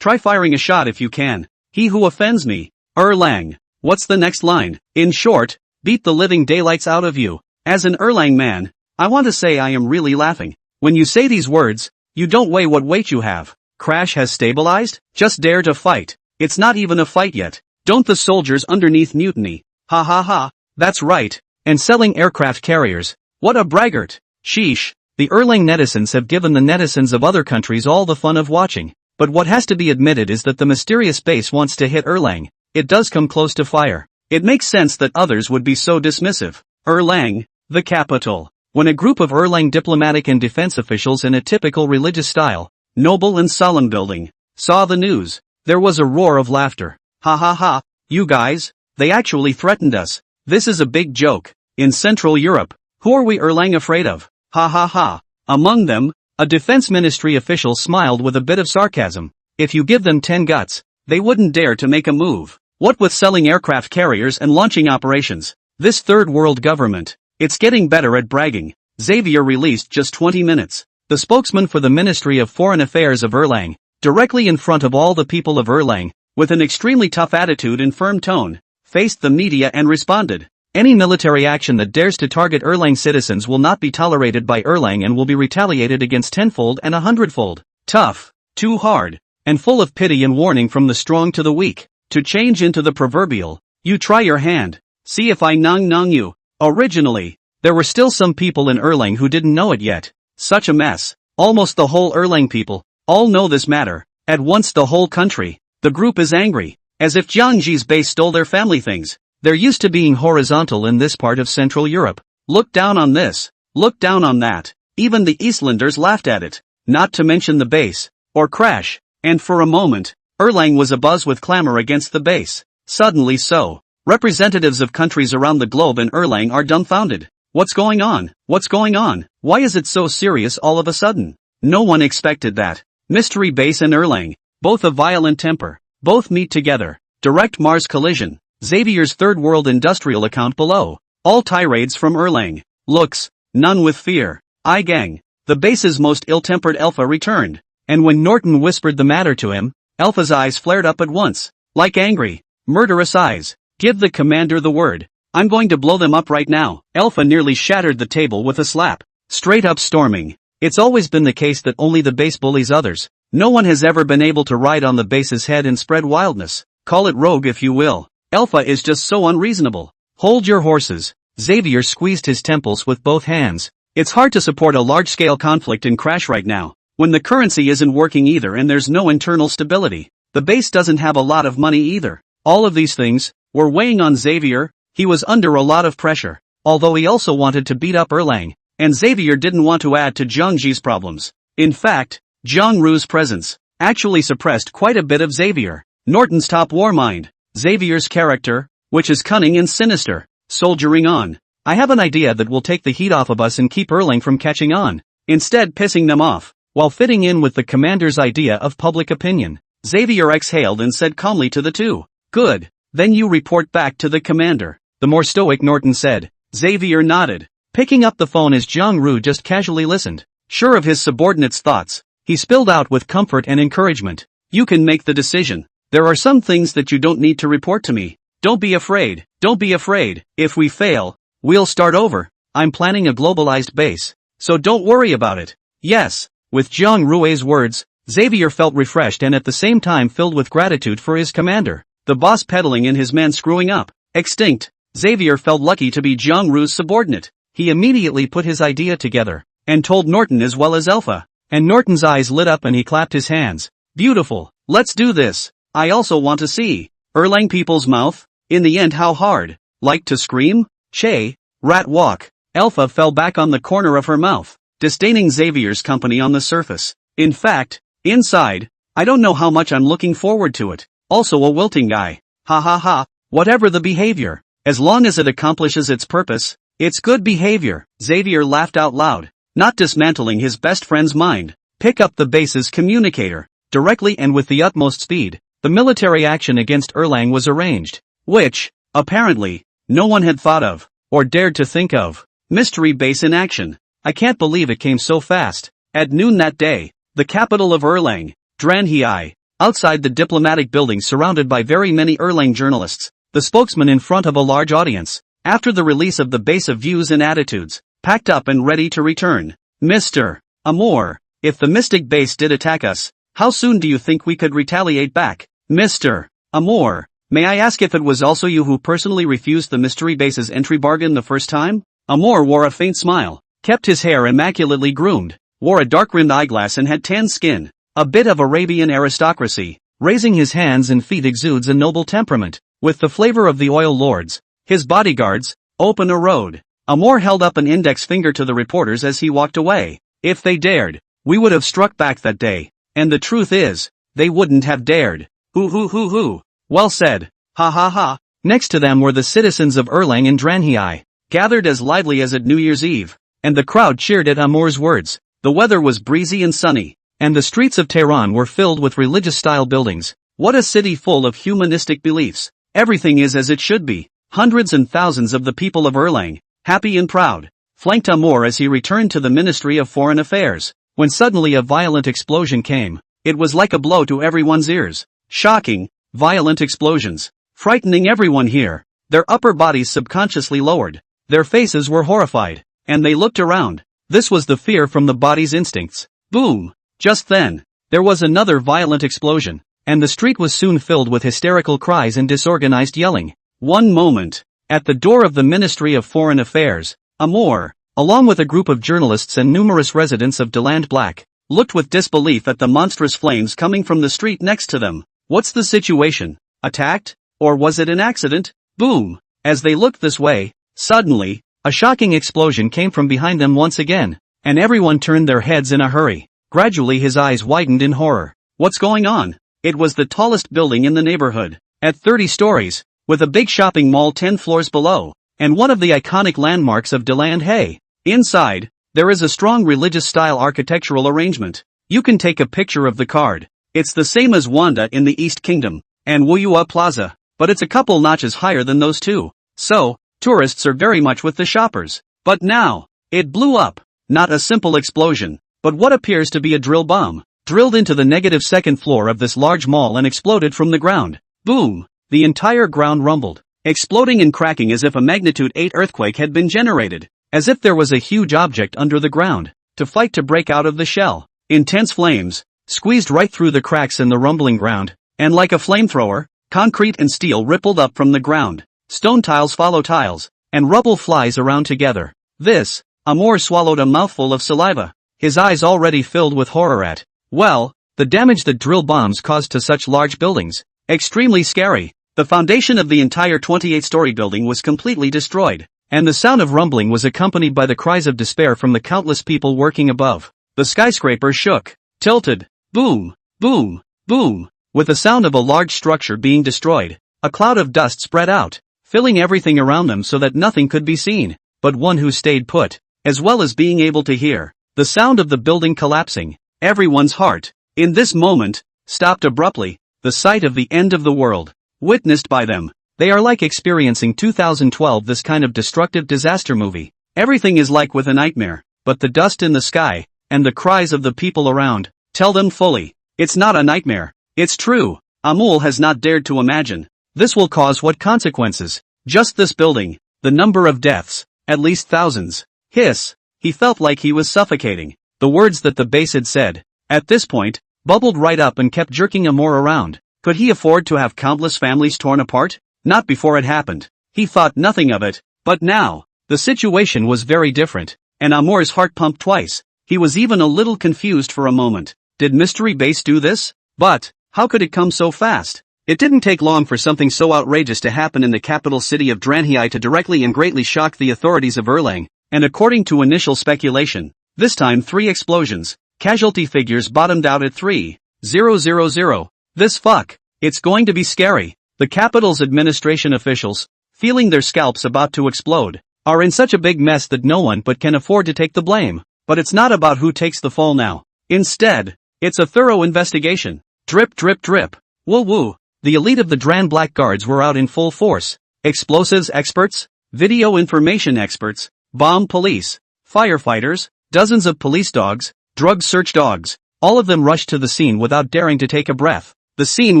[SPEAKER 1] Try firing a shot if you can. He who offends me. Erlang. What's the next line? In short, beat the living daylights out of you. As an Erlang man, I want to say I am really laughing. When you say these words, you don't weigh what weight you have. Crash has stabilized? Just dare to fight. It's not even a fight yet. Don't the soldiers underneath mutiny? Ha ha ha. That's right. And selling aircraft carriers. What a braggart. Sheesh. The Erlang netizens have given the netizens of other countries all the fun of watching. But what has to be admitted is that the mysterious base wants to hit Erlang. It does come close to fire. It makes sense that others would be so dismissive. Erlang, the capital. When a group of Erlang diplomatic and defense officials in a typical religious style, noble and solemn building, saw the news, there was a roar of laughter. Ha ha ha, you guys, they actually threatened us. This is a big joke. In Central Europe, who are we Erlang afraid of? Ha ha ha. Among them, a defense ministry official smiled with a bit of sarcasm. If you give them 10 guts, they wouldn't dare to make a move. What with selling aircraft carriers and launching operations? This third world government, it's getting better at bragging. Xavier released just 20 minutes. The spokesman for the Ministry of Foreign Affairs of Erlang, directly in front of all the people of Erlang, with an extremely tough attitude and firm tone, faced the media and responded. Any military action that dares to target Erlang citizens will not be tolerated by Erlang and will be retaliated against tenfold and 100-fold. Tough, too hard, and full of pity and warning from the strong to the weak. To change into the proverbial, you try your hand, see if I nong you. Originally, there were still some people in Erlang who didn't know it yet. Such a mess. Almost the whole Erlang people, all know this matter. At once the whole country. The group is angry, as if Jiangxi's base stole their family things. They're used to being horizontal in this part of Central Europe. Look down on this, look down on that. Even the Eastlanders laughed at it, not to mention the base, or Crash, and for a moment, Erlang was abuzz with clamor against the base. Suddenly so. Representatives of countries around the globe and Erlang are dumbfounded. What's going on? What's going on? Why is it so serious all of a sudden? No one expected that. Mystery base and Erlang, both of violent temper, both meet together. Direct Mars collision. Xavier's third world industrial account below. All tirades from Erlang. Looks, none with fear. I gang. The base's most ill-tempered Alpha returned. And when Norton whispered the matter to him, Alpha's eyes flared up at once. Like angry, murderous eyes. Give the commander the word. I'm going to blow them up right now. Alpha nearly shattered the table with a slap. Straight up storming. It's always been the case that only the base bullies others. No one has ever been able to ride on the base's head and spread wildness. Call it rogue if you will. Alpha is just so unreasonable. Hold your horses. Xavier squeezed his temples with both hands. It's hard to support a large-scale conflict in Crash right now, when the currency isn't working either and there's no internal stability. The base doesn't have a lot of money either. All of these things were weighing on Xavier. He was under a lot of pressure, although he also wanted to beat up Erlang, and Xavier didn't want to add to Jiangxi's problems. In fact, Zhang Ru's presence actually suppressed quite a bit of Xavier. Norton's top war mind. Xavier's character, which is cunning and sinister. Soldiering on. I have an idea that will take the heat off of us and keep Erlang from catching on, instead pissing them off, while fitting in with the commander's idea of public opinion. Xavier exhaled and said calmly to the two. Good. Then you report back to the commander. The more stoic Norton said. Xavier nodded, picking up the phone as Zhang Ru just casually listened. Sure of his subordinate's thoughts, he spilled out with comfort and encouragement. You can make the decision. There are some things that you don't need to report to me. Don't be afraid. Don't be afraid. If we fail, we'll start over. I'm planning a globalized base, so don't worry about it. Yes. With Zhang Rui's words, Xavier felt refreshed and at the same time filled with gratitude for his commander. The boss peddling and his man screwing up. Extinct. Xavier felt lucky to be Zhang Ru's subordinate. He immediately put his idea together, and told Norton as well as Alpha. And Norton's eyes lit up and he clapped his hands. Beautiful. Let's do this. I also want to see Erlang people's mouth. In the end, how hard? Like to scream? Che, rat walk. Alpha fell back on the corner of her mouth, disdaining Xavier's company on the surface. In fact, inside, I don't know how much I'm looking forward to it. Also a wilting guy. Ha ha ha. Whatever the behavior, as long as it accomplishes its purpose, it's good behavior. Xavier laughed out loud, not dismantling his best friend's mind. Pick up the base's communicator. Directly and with the utmost speed, the military action against Erlang was arranged, which, apparently, no one had thought of, or dared to think of. Mystery base in action. I can't believe it came so fast. At noon that day, the capital of Erlang, Dranhei, Outside the diplomatic building surrounded by very many Erlang journalists, the spokesman in front of a large audience, after the release of the base of views and attitudes, packed up and ready to return. Mr. Amor, if the Mystic base did attack us, how soon do you think we could retaliate back? Mr. Amor, may I ask if it was also you who personally refused the mystery base's entry bargain the first time? Amor wore a faint smile, kept his hair immaculately groomed, wore a dark-rimmed eyeglass and had tan skin, a bit of Arabian aristocracy. Raising his hands and feet exudes a noble temperament, with the flavor of the oil lords. His bodyguards, open a road. Amor held up an index finger to the reporters as he walked away. If they dared, we would have struck back that day, and the truth is, they wouldn't have dared. Hoo. Well said. Ha ha ha. Next to them were the citizens of Erlang and Dranhei, gathered as lively as at New Year's Eve, and the crowd cheered at Amor's words. The weather was breezy and sunny, and the streets of Tehran were filled with religious-style buildings. What a city full of humanistic beliefs. Everything is as it should be. Hundreds and thousands of the people of Erlang, happy and proud, flanked Amor as he returned to the Ministry of Foreign Affairs, when suddenly a violent explosion came. It was like a blow to everyone's ears. Shocking, violent explosions, frightening everyone here. Their upper bodies subconsciously lowered. Their faces were horrified, and they looked around. This was the fear from the body's instincts. Boom! Just then, there was another violent explosion, and the street was soon filled with hysterical cries and disorganized yelling. One moment, at the door of the Ministry of Foreign Affairs, Amor, along with a group of journalists and numerous residents of Deland Black, looked with disbelief at the monstrous flames coming from the street next to them. What's the situation? Attacked? Or was it an accident? Boom! As they looked this way, suddenly, a shocking explosion came from behind them once again, and everyone turned their heads in a hurry. Gradually his eyes widened in horror. What's going on? It was the tallest building in the neighborhood, at 30 stories, with a big shopping mall 10 floors below, and one of the iconic landmarks of Deland Hay. Inside, there is a strong religious-style architectural arrangement. You can take a picture of the card. It's the same as Wanda in the East Kingdom, and Wuyua Plaza, but it's a couple notches higher than those two. So, tourists are very much with the shoppers. But now, it blew up. Not a simple explosion, but what appears to be a drill bomb, drilled into the negative second floor of this large mall and exploded from the ground. Boom! The entire ground rumbled, exploding and cracking as if a magnitude 8 earthquake had been generated, as if there was a huge object under the ground, to fight to break out of the shell. Intense flames squeezed right through the cracks in the rumbling ground, and like a flamethrower, concrete and steel rippled up from the ground. Stone tiles follow tiles, and rubble flies around together. This, Amor swallowed a mouthful of saliva, his eyes already filled with horror at, well, the damage that drill bombs caused to such large buildings. Extremely scary. The foundation of the entire 28-story building was completely destroyed, and the sound of rumbling was accompanied by the cries of despair from the countless people working above. The skyscraper shook, tilted, boom, boom, boom, with the sound of a large structure being destroyed. A cloud of dust spread out, filling everything around them so that nothing could be seen, but one who stayed put, as well as being able to hear the sound of the building collapsing. Everyone's heart, in this moment, stopped abruptly, the sight of the end of the world. Witnessed by them, they are like experiencing 2012, this kind of destructive disaster movie. Everything is like with a nightmare, but the dust in the sky, and the cries of the people around, tell them fully, it's not a nightmare, it's true. Amul has not dared to imagine. This will cause what consequences? Just this building, the number of deaths, at least thousands. Hiss, he felt like he was suffocating. The words that the base had said, at this point, bubbled right up and kept jerking Amor around. Could he afford to have countless families torn apart? Not before it happened. He thought nothing of it, but now, the situation was very different, and Amor's heart pumped twice. He was even a little confused for a moment. Did Mystery Base do this? But, how could it come so fast? It didn't take long for something so outrageous to happen in the capital city of Dranhei to directly and greatly shock the authorities of Erlang, and according to initial speculation, this time 3 explosions, casualty figures bottomed out at 3,000. This fuck, it's going to be scary. The capital's administration officials, feeling their scalps about to explode, are in such a big mess that no one but can afford to take the blame. But it's not about who takes the fall now. Instead, it's a thorough investigation. Drip drip drip. Woo woo. The elite of the Dran Black Guards were out in full force. Explosives experts, video information experts, bomb police, firefighters, dozens of police dogs, drug search dogs. All of them rushed to the scene without daring to take a breath. the scene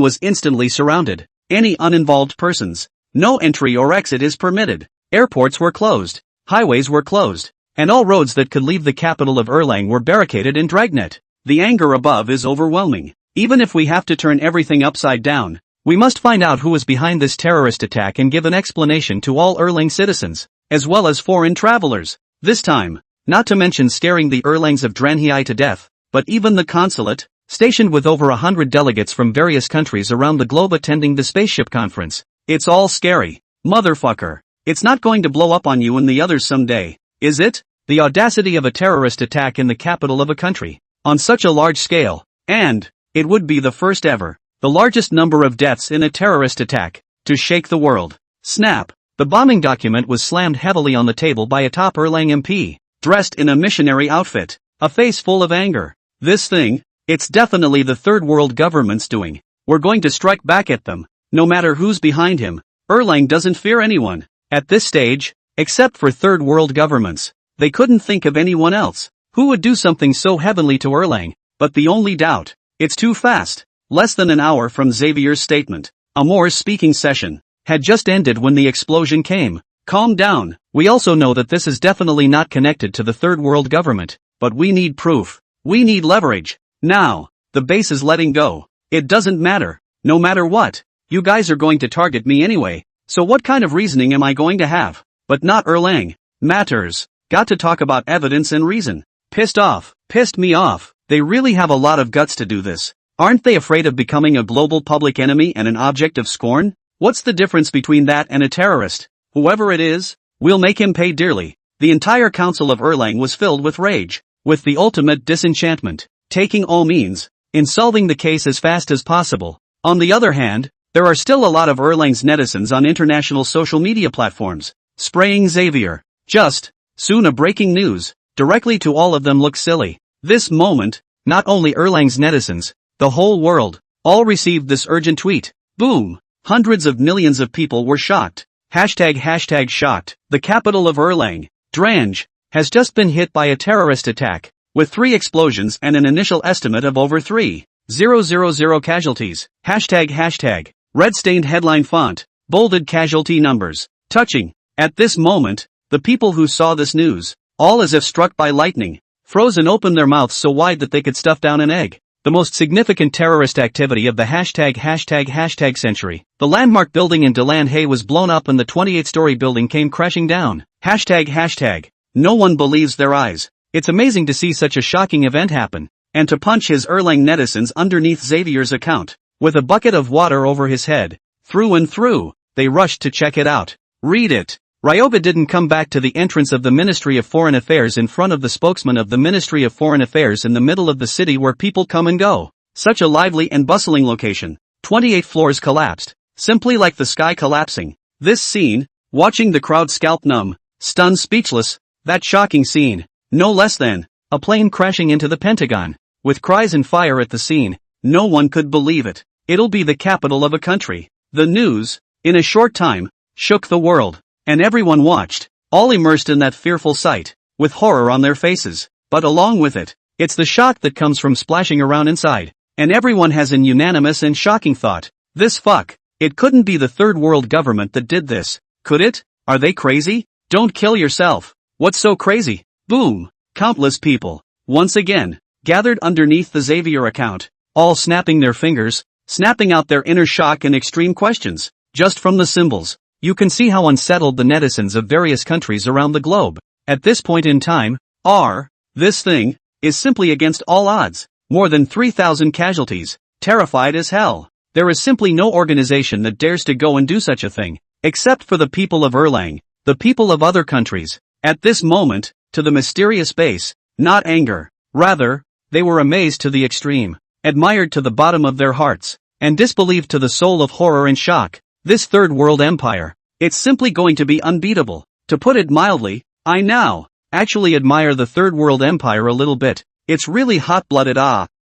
[SPEAKER 1] was instantly surrounded. Any uninvolved persons. No entry or exit is permitted. Airports were closed. Highways were closed. And all roads that could leave the capital of Erlang were barricaded in dragnet. The anger above is overwhelming. Even if we have to turn everything upside down, we must find out who is behind this terrorist attack and give an explanation to all Erlang citizens, as well as foreign travelers. This time, not to mention scaring the Erlangs of Dranhei to death, but even the consulate, stationed with over 100 delegates from various countries around the globe attending the spaceship conference. It's all scary. Motherfucker. It's not going to blow up on you and the others someday, is it? The audacity of a terrorist attack in the capital of a country, on such a large scale, and it would be the first ever, the largest number of deaths in a terrorist attack, to shake the world. Snap. The bombing document was slammed heavily on the table by a top Erlang MP, dressed in a missionary outfit, a face full of anger. This thing, it's definitely the third world government's doing. We're going to strike back at them, no matter who's behind him. Erlang doesn't fear anyone, at this stage, except for third world governments. They couldn't think of anyone else who would do something so heavenly to Erlang, but the only doubt, it's too fast. Less than an hour from Xavier's statement, Amor's speaking session had just ended when the explosion came. Calm down. We also know that this is definitely not connected to the third world government, but we need proof. We need leverage. Now, the base is letting go. It doesn't matter. No matter what, you guys are going to target me anyway, so what kind of reasoning am I going to have? But not Erlang. Matters. Got to talk about evidence and reason. Pissed off. Pissed me off. They really have a lot of guts to do this. Aren't they afraid of becoming a global public enemy and an object of scorn? What's the difference between that and a terrorist? Whoever it is, we'll make him pay dearly. The entire council of Erlang was filled with rage, with the ultimate disenchantment, taking all means, in solving the case as fast as possible. On the other hand, there are still a lot of Erlang's netizens on international social media platforms, spraying Xavier. Just, soon a breaking news, directly to all of them looks silly. This moment, not only Erlang's netizens, the whole world, all received this urgent tweet. Boom! Hundreds of millions of people were shocked. Hashtag shocked. The capital of Erlang, Drange, has just been hit by a terrorist attack, with 3 explosions and an initial estimate of over 3,000 casualties. Hashtag. Red-stained headline font, bolded casualty numbers. Touching. At this moment, the people who saw this news, all as if struck by lightning, froze and opened their mouths so wide that they could stuff down an egg. The most significant terrorist activity of the hashtag century. The landmark building in Dranhei was blown up and the 28-story building came crashing down. Hashtag. No one believes their eyes. It's amazing to see such a shocking event happen, and to punch his Erlang netizens underneath Xavier's account, with a bucket of water over his head. Through and through, they rushed to check it out. Read it. Ryoga didn't come back to the entrance of the Ministry of Foreign Affairs in front of the spokesman of the Ministry of Foreign Affairs in the middle of the city where people come and go. Such a lively and bustling location. 28 floors collapsed, simply like the sky collapsing. This scene, watching the crowd scalp numb, stunned speechless, that shocking scene, no less than a plane crashing into the Pentagon, with cries and fire at the scene. No one could believe it. It'll be the capital of a country. The news, in a short time, shook the world. And everyone watched, all immersed in that fearful sight, with horror on their faces. But along with it, it's the shock that comes from splashing around inside. And everyone has an unanimous and shocking thought. This fuck. It couldn't be the third world government that did this, could it? Are they crazy? Don't kill yourself. What's so crazy? Boom. Countless people, once again, gathered underneath the Xavier account, all snapping their fingers, snapping out their inner shock and extreme questions, just from the symbols. You can see how unsettled the netizens of various countries around the globe, at this point in time, are. This thing, is simply against all odds. More than 3,000 casualties, terrified as hell. There is simply no organization that dares to go and do such a thing, except for the people of Erlang, the people of other countries. At this moment, to the mysterious base, not anger, rather, they were amazed to the extreme, admired to the bottom of their hearts, and disbelieved to the soul of horror and shock. This third world empire, it's simply going to be unbeatable. To put it mildly, I now actually admire the third world empire a little bit. It's really hot-blooded.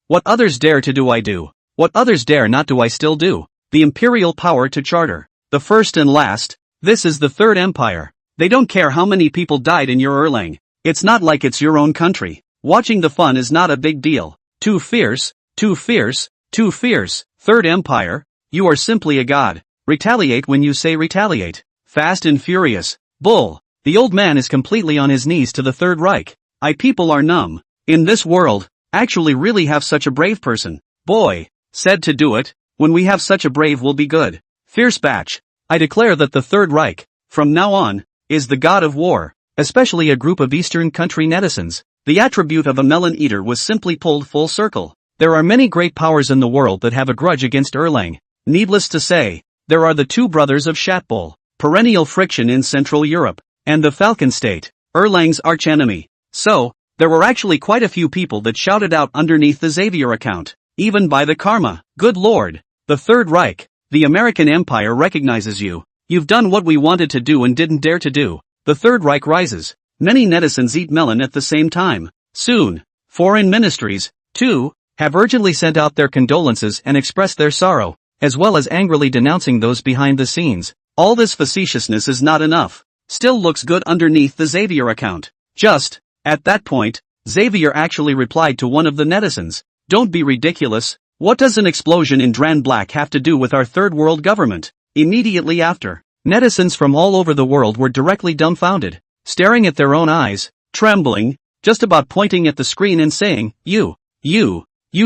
[SPEAKER 1] What others dare to do I do. What others dare not do I still do. The imperial power to charter. The first and last. This is the third empire. They don't care how many people died in your Erlang. It's not like it's your own country. Watching the fun is not a big deal. Too fierce, too fierce, too fierce. Third Empire, you are simply a god. Retaliate when you say retaliate. Fast and furious. Bull. The old man is completely on his knees to the Third Reich. People are numb. In this world, actually really have such a brave person. Boy. Said to do it, when we have such a brave will be good. Fierce batch. I declare that the Third Reich, from now on, is the god of war, especially a group of Eastern country netizens. The attribute of a melon eater was simply pulled full circle. There are many great powers in the world that have a grudge against Erlang. Needless to say, there are the two brothers of Shatbol, perennial friction in Central Europe, and the Falcon State, Erlang's archenemy. So, there were actually quite a few people that shouted out underneath the Xavier account, even by the karma. Good lord, the Third Reich, the American Empire recognizes you. You've done what we wanted to do and didn't dare to do. The Third Reich rises. Many netizens eat melon at the same time. Soon, foreign ministries, too, have urgently sent out their condolences and expressed their sorrow, as well as angrily denouncing those behind the scenes. All this facetiousness is not enough. Still looks good underneath the Xavier account. Just, at that point, Xavier actually replied to one of the netizens. Don't be ridiculous. What does an explosion in Dran Black have to do with our third world government? Immediately after, netizens from all over the world were directly dumbfounded, staring at their own eyes, trembling, just about pointing at the screen and saying, You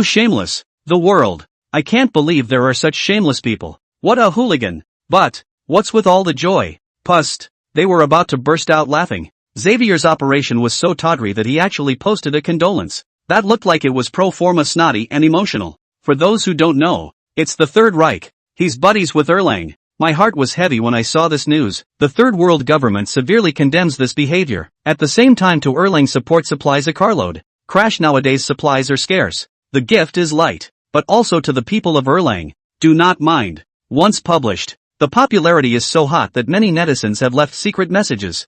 [SPEAKER 1] shameless, the world. I can't believe there are such shameless people. What a hooligan. But, what's with all the joy? Pust. They were about to burst out laughing. Xavier's operation was so tawdry that he actually posted a condolence. That looked like it was pro forma snotty and emotional. For those who don't know, it's the Third Reich. He's buddies with Erlang. My heart was heavy when I saw this news. The Third World government severely condemns this behavior. At the same time to Erlang support supplies a carload. Crash nowadays supplies are scarce. The gift is light. But also to the people of Erlang. Do not mind. Once published, the popularity is so hot that many netizens have left secret messages.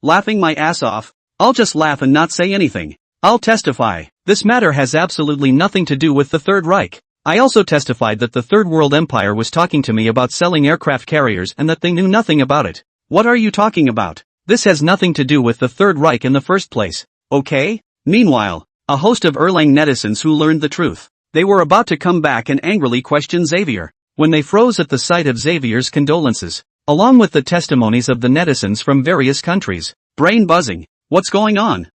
[SPEAKER 1] Laughing my ass off. I'll just laugh and not say anything. I'll testify. This matter has absolutely nothing to do with the Third Reich. I also testified that the Third World Empire was talking to me about selling aircraft carriers and that they knew nothing about it. What are you talking about? This has nothing to do with the Third Reich in the first place. Okay? Meanwhile, a host of Erlang netizens who learned the truth. They were about to come back and angrily question Xavier, when they froze at the sight of Xavier's condolences, along with the testimonies of the netizens from various countries. Brain buzzing. What's going on?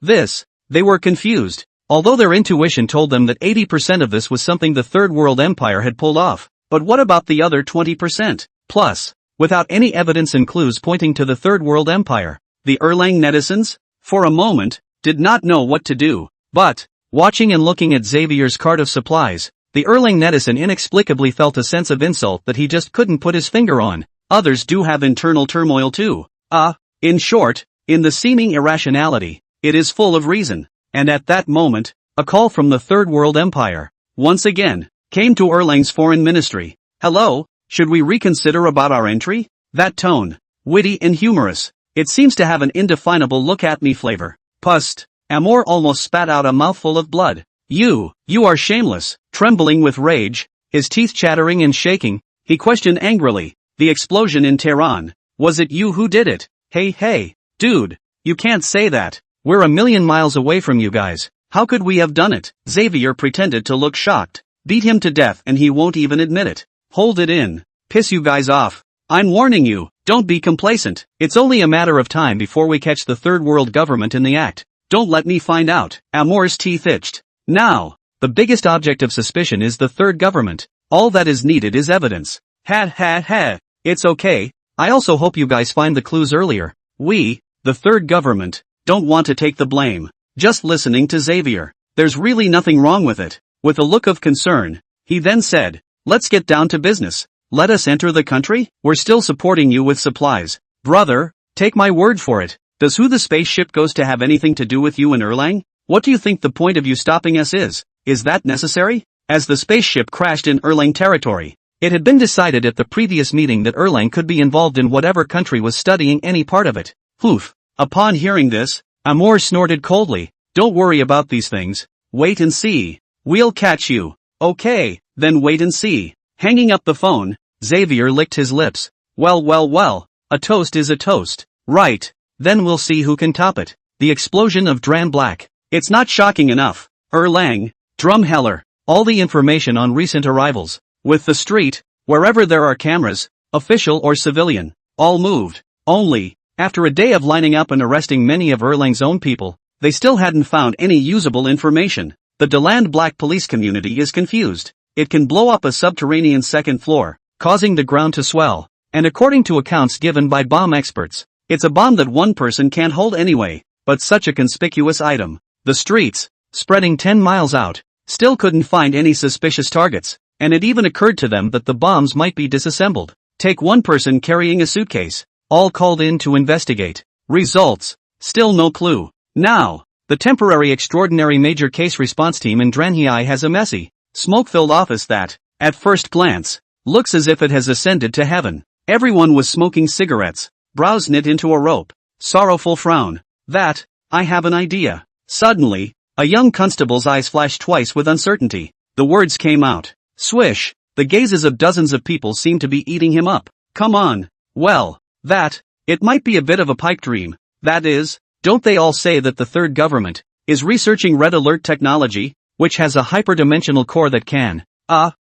[SPEAKER 1] They were confused, although their intuition told them that 80% of this was something the Third World Empire had pulled off. But what about the other 20%? Plus, without any evidence and clues pointing to the Third World Empire, the Erlang netizens, for a moment, did not know what to do. But, watching and looking at Xavier's cart of supplies, the Erlang netizen inexplicably felt a sense of insult that he just couldn't put his finger on. Others do have internal turmoil too. In short, in the seeming irrationality, it is full of reason. And at that moment, a call from the Third World Empire, once again, came to Erlang's foreign ministry. Hello, should we reconsider about our entry? That tone, witty and humorous. It seems to have an indefinable look-at-me flavor. Pust. Amor almost spat out a mouthful of blood. You are shameless. Trembling with rage, his teeth chattering and shaking, he questioned angrily, the explosion in Tehran. Was it you who did it? Hey, dude, you can't say that. We're a million miles away from you guys. How could we have done it? Xavier pretended to look shocked. Beat him to death and he won't even admit it. Hold it in. Piss you guys off. I'm warning you, don't be complacent. It's only a matter of time before we catch the Third World government in the act. Don't let me find out. Amor's teeth itched. Now, the biggest object of suspicion is the Third Government. All that is needed is evidence. It's okay. I also hope you guys find the clues earlier. We, the Third Government, don't want to take the blame. Just listening to Xavier, there's really nothing wrong with it. With a look of concern, he then said, let's get down to business. Let us enter the country? We're still supporting you with supplies. Brother, take my word for it. Does who the spaceship goes to have anything to do with you and Erlang? What do you think the point of you stopping us is? Is that necessary? As the spaceship crashed in Erlang territory, it had been decided at the previous meeting that Erlang could be involved in whatever country was studying any part of it. Oof. Upon hearing this, Amor snorted coldly. Don't worry about these things. Wait and see. We'll catch you. Okay, then wait and see. Hanging up the phone, Xavier licked his lips. Well, a toast is a toast. Right. Then we'll see who can top it. The explosion of Dran Black. It's not shocking enough. Erlang, Drumheller. all the information on recent arrivals, with the street, wherever there are cameras, official or civilian, all moved. Only, after a day of lining up and arresting many of Erlang's own people, they still hadn't found any usable information. The Deland Black police community is confused. It can blow up a subterranean second floor, causing the ground to swell. And according to accounts given by bomb experts, it's a bomb that one person can't hold anyway, but such a conspicuous item. The streets, spreading 10 miles out, still couldn't find any suspicious targets, and it even occurred to them that the bombs might be disassembled. Take one person carrying a suitcase, all called in to investigate. Results, still no clue. Now, the temporary extraordinary major case response team in Dranhai has a messy, smoke-filled office that, at first glance, looks as if it has ascended to heaven. Everyone was smoking cigarettes, brows knit into a rope, sorrowful frown. That, I have an idea. Suddenly, a young constable's eyes flashed twice with uncertainty. The words came out. Swish, the gazes of dozens of people seemed to be eating him up. Come on. Well, it might be a bit of a pipe dream. That is, don't they all say that the third government is researching red alert technology, which has a hyperdimensional core that can.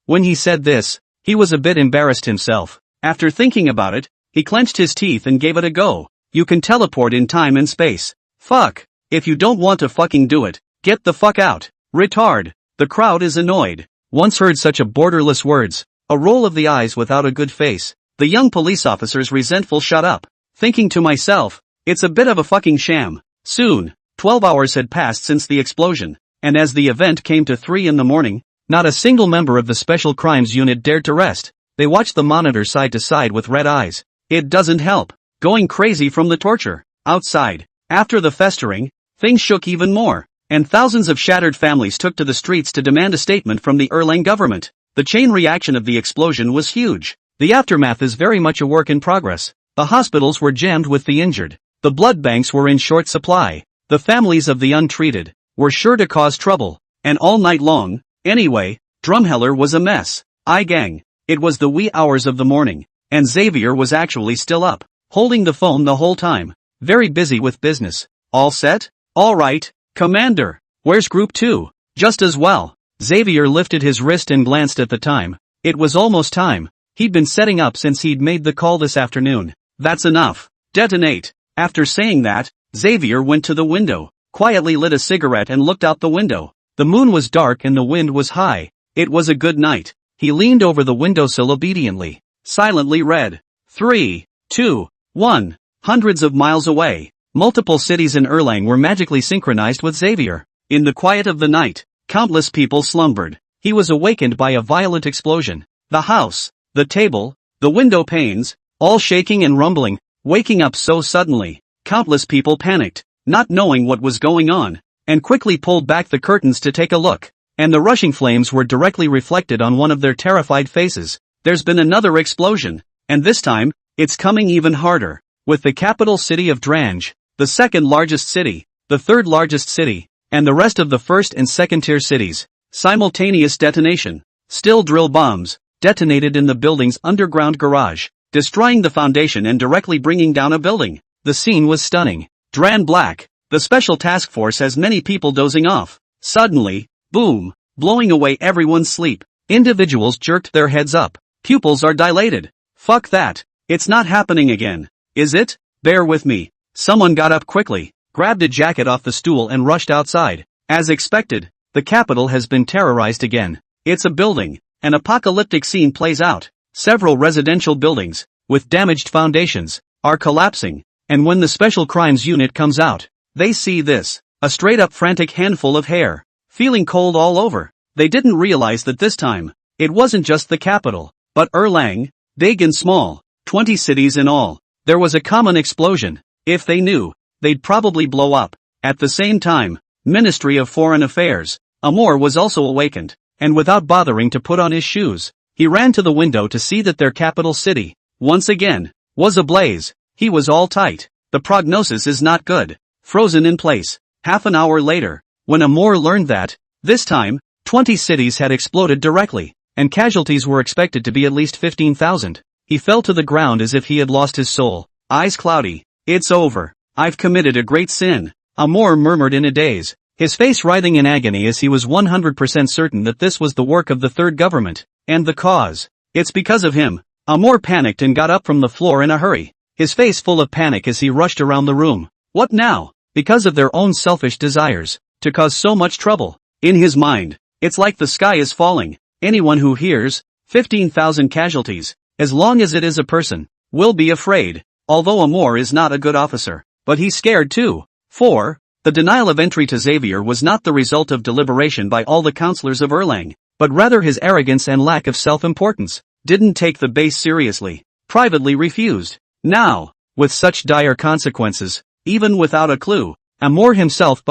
[SPEAKER 1] When he said this, he was a bit embarrassed himself. After thinking about it, he clenched his teeth and gave it a go. You can teleport in time and space. Fuck. If you don't want to fucking do it, get the fuck out. Retard. The crowd is annoyed. Once heard such a borderless words, a roll of the eyes without a good face. The young police officer's resentful shut up. Thinking to myself, it's a bit of a fucking sham. Soon, 12 hours had passed since the explosion, and as the event came to 3 in the morning, not a single member of the Special Crimes Unit dared to rest. They watched the monitor side to side with red eyes. It doesn't help. Going crazy from the torture. Outside, after the festering, things shook even more, and thousands of shattered families took to the streets to demand a statement from the Erlang government. The chain reaction of the explosion was huge. The aftermath is very much a work in progress. The hospitals were jammed with the injured. The blood banks were in short supply. The families of the untreated were sure to cause trouble. And all night long, anyway, Drumheller was a mess. Gang. It was the wee hours of the morning, and Xavier was actually still up, holding the phone the whole time, very busy with business. All set? All right, Commander. Where's Group 2? Just as well. Xavier lifted his wrist and glanced at the time. It was almost time. He'd been setting up since he'd made the call this afternoon. That's enough. Detonate. After saying that, Xavier went to the window, quietly lit a cigarette and looked out the window. The moon was dark and the wind was high. It was a good night. He leaned over the windowsill obediently, silently read. 3, 2, 1. Hundreds of miles away, multiple cities in Erlang were magically synchronized with Xavier. In the quiet of the night, countless people slumbered. He was awakened by a violent explosion. The house, the table, the window panes, all shaking and rumbling. Waking up so suddenly, countless people panicked, not knowing what was going on, and quickly pulled back the curtains to take a look. And the rushing flames were directly reflected on one of their terrified faces. There's been another explosion, and this time, it's coming even harder. With the capital city of Drange, the second largest city, the third largest city, and the rest of the first and second tier cities. Simultaneous detonation. Still drill bombs, detonated in the building's underground garage, destroying the foundation and directly bringing down a building. The scene was stunning. Dran Black, the special task force has many people dozing off. Suddenly, boom, blowing away everyone's sleep. Individuals jerked their heads up. Pupils are dilated. Fuck that. It's not happening again. Is it? Bear with me. Someone got up quickly, grabbed a jacket off the stool and rushed outside. As expected, the capital has been terrorized again. It's a building. An apocalyptic scene plays out. Several residential buildings, with damaged foundations, are collapsing. And when the Special Crimes Unit comes out, they see this. A straight-up frantic handful of hair. Feeling cold all over. They didn't realize that this time, it wasn't just the capital, but Erlang, big and small, 20 cities in all. There was a common explosion. If they knew, they'd probably blow up. At the same time, Ministry of Foreign Affairs, Amor was also awakened, and without bothering to put on his shoes, he ran to the window to see that their capital city, once again, was ablaze. He was all tight. The prognosis is not good. Frozen in place. Half an hour later, when Amor learned that, this time, 20 cities had exploded directly, and casualties were expected to be at least 15,000. He fell to the ground as if he had lost his soul, eyes cloudy. It's over. I've committed a great sin, Amor murmured in a daze. his face writhing in agony as he was 100% certain that this was the work of the third government, and the cause. It's because of him. Amor panicked and got up from the floor in a hurry, his face full of panic as he rushed around the room. What now? Because of their own selfish desires, to cause so much trouble. In his mind, it's like the sky is falling. Anyone who hears 15,000 casualties, as long as it is a person, will be afraid. Although Amor is not a good officer, but he's scared too. 4. The denial of entry to Xavier was not the result of deliberation by all the counselors of Erlang, but rather his arrogance and lack of self-importance. Didn't take the base seriously. Privately refused. Now, with such dire consequences, even without a clue, Amor himself,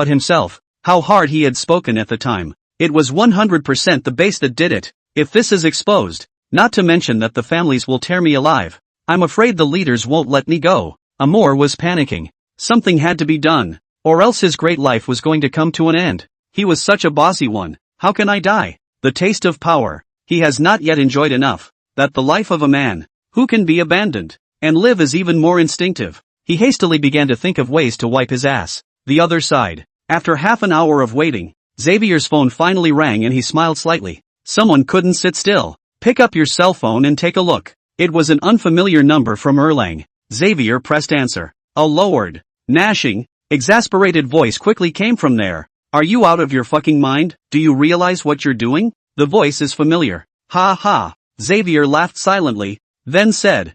[SPEAKER 1] how hard he had spoken at the time. It was 100% the base that did it. If this is exposed, not to mention that the families will tear me alive, I'm afraid the leaders won't let me go. Amor was panicking. Something had to be done, or else his great life was going to come to an end. He was such a bossy one. How can I die? The taste of power. He has not yet enjoyed enough. That the life of a man who can be abandoned and live is even more instinctive. He hastily began to think of ways to wipe his ass. The other side. After half an hour of waiting, Xavier's phone finally rang and he smiled slightly. Someone couldn't sit still. Pick up your cell phone and take a look. It was an unfamiliar number from Erlang. Xavier pressed answer. A lowered, gnashing, exasperated voice quickly came from there. Are you out of your fucking mind? Do you realize what you're doing? The voice is familiar. Ha ha. Xavier laughed silently, then said,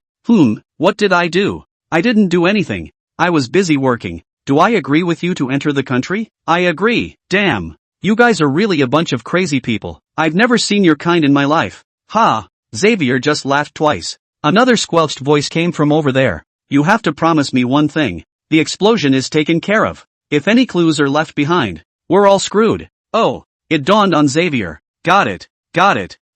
[SPEAKER 1] what did I do? I didn't do anything. I was busy working. Do I agree with you to enter the country? I agree. Damn. You guys are really a bunch of crazy people. I've never seen your kind in my life. Ha. Xavier just laughed twice. Another squelched voice came from over there. You have to promise me one thing. The explosion is taken care of. If any clues are left behind, we're all screwed. Oh, it dawned on Xavier. Got it.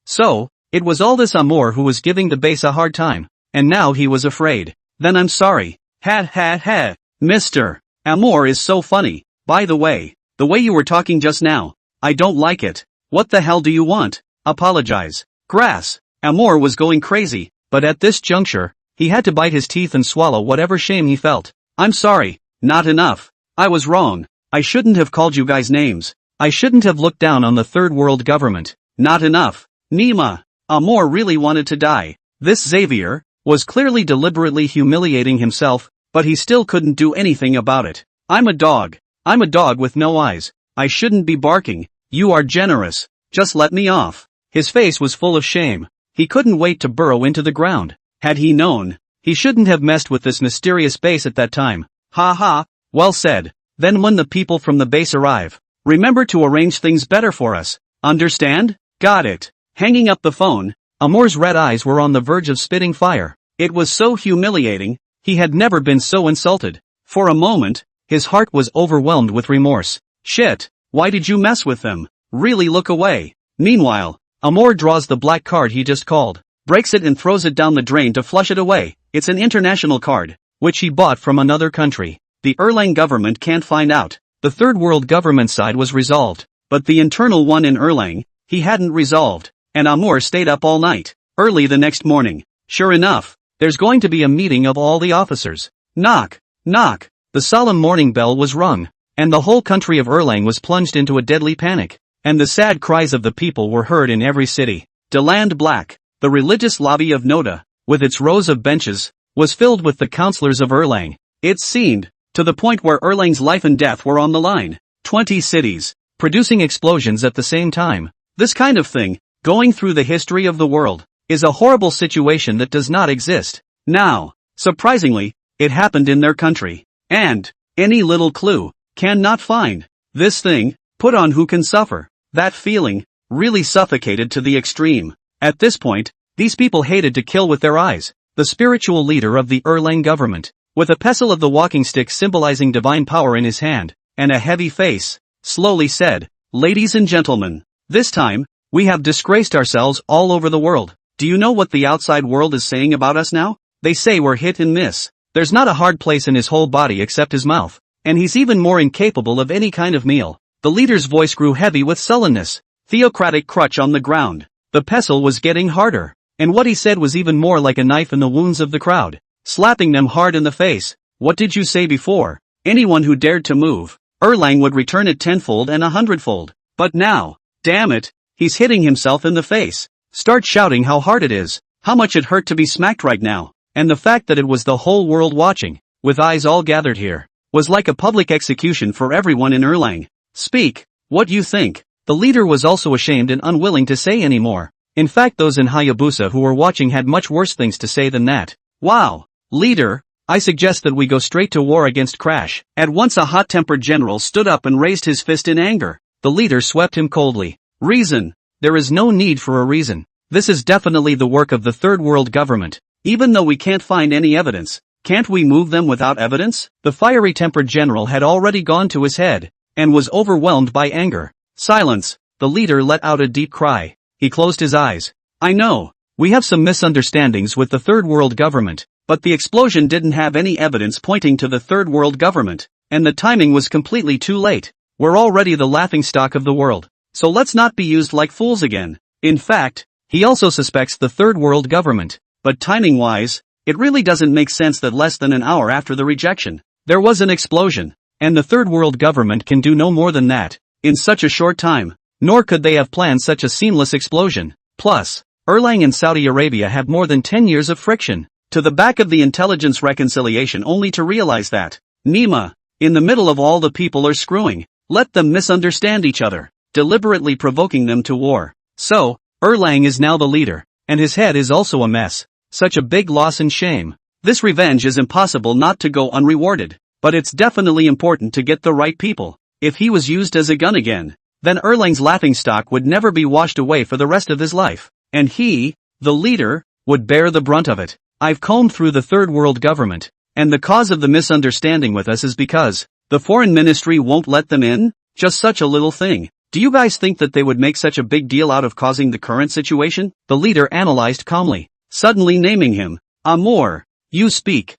[SPEAKER 1] So, it was all this Amor who was giving the base a hard time, and now he was afraid. Then I'm sorry. Ha. Mr. Amor is so funny. By the way you were talking just now, I don't like it. What the hell do you want? Apologize. Grass. Amor was going crazy, but at this juncture, he had to bite his teeth and swallow whatever shame he felt. I'm sorry. Not enough. I was wrong. I shouldn't have called you guys names. I shouldn't have looked down on the third world government. Not enough. Nima. Amor really wanted to die. This Xavier was clearly deliberately humiliating himself, but he still couldn't do anything about it. I'm a dog. I'm a dog with no eyes. I shouldn't be barking. You are generous. Just let me off. His face was full of shame. He couldn't wait to burrow into the ground. Had he known, he shouldn't have messed with this mysterious base at that time. Ha ha. Well said. Then when the people from the base arrive, remember to arrange things better for us. Understand? Got it. Hanging up the phone, Amor's red eyes were on the verge of spitting fire. It was so humiliating. He had never been so insulted. For a moment, his heart was overwhelmed with remorse. Shit, why did you mess with them? Really look away. Meanwhile, Amor draws the black card he just called, breaks it and throws it down the drain to flush it away. It's an international card, which he bought from another country. The Erlang government can't find out. The third world government side was resolved, but the internal one in Erlang, he hadn't resolved, and Amor stayed up all night. Early the next morning, sure enough, there's going to be a meeting of all the officers. Knock. The solemn morning bell was rung, and the whole country of Erlang was plunged into a deadly panic, and the sad cries of the people were heard in every city. Deland Black, the religious lobby of Noda, with its rows of benches, was filled with the counselors of Erlang. It seemed, to the point where Erlang's life and death were on the line. 20 cities, producing explosions at the same time. This kind of thing, going through the history of the world, is a horrible situation that does not exist. Now, surprisingly, it happened in their country. And, any little clue, cannot find. This thing, put on who can suffer. That feeling, really suffocated to the extreme. At this point, these people hated to kill with their eyes. The spiritual leader of the Erlang government, with a pestle of the walking stick symbolizing divine power in his hand, and a heavy face, slowly said, Ladies and gentlemen, this time, we have disgraced ourselves all over the world. Do you know what the outside world is saying about us now? They say we're hit and miss. There's not a hard place in his whole body except his mouth, and he's even more incapable of any kind of meal. The leader's voice grew heavy with sullenness. Theocratic crutch on the ground. The pestle was getting harder, and what he said was even more like a knife in the wounds of the crowd, slapping them hard in the face. What did you say before? Anyone who dared to move Erlang would return it tenfold and 100-fold. But now, damn it, he's hitting himself in the face. Start shouting how hard it is, how much it hurt to be smacked right now, and the fact that it was the whole world watching, with eyes all gathered here, was like a public execution for everyone in Erlang. Speak, what you think. The leader was also ashamed and unwilling to say any more. In fact, those in Hayabusa who were watching had much worse things to say than that. Wow, leader, I suggest that we go straight to war against Crash. At once a hot-tempered general stood up and raised his fist in anger. The leader swept him coldly. Reason. There is no need for a reason. This is definitely the work of the Third World government. Even though we can't find any evidence, can't we move them without evidence? The fiery-tempered general had already gone to his head, and was overwhelmed by anger. Silence. The leader let out a deep cry. He closed his eyes. I know, we have some misunderstandings with the Third World government, but the explosion didn't have any evidence pointing to the Third World government, and the timing was completely too late. We're already the laughingstock of the world, so let's not be used like fools again. In fact, he also suspects the Third World government, but timing-wise, it really doesn't make sense that less than an hour after the rejection, there was an explosion, and the Third World government can do no more than that, in such a short time, nor could they have planned such a seamless explosion. Plus, Erlang and Saudi Arabia have more than 10 years of friction, to the back of the intelligence reconciliation only to realize that, Nima, in the middle of all the people are screwing, let them misunderstand each other, deliberately provoking them to war. So, Erlang is now the leader, and his head is also a mess. Such a big loss and shame. This revenge is impossible not to go unrewarded, but it's definitely important to get the right people. If he was used as a gun again, then Erlang's laughingstock would never be washed away for the rest of his life, and he, the leader, would bear the brunt of it. I've combed through the Third World government, and the cause of the misunderstanding with us is because the foreign ministry won't let them in? Just such a little thing. Do you guys think that they would make such a big deal out of causing the current situation? The leader analyzed calmly, suddenly naming him. Amor. You speak.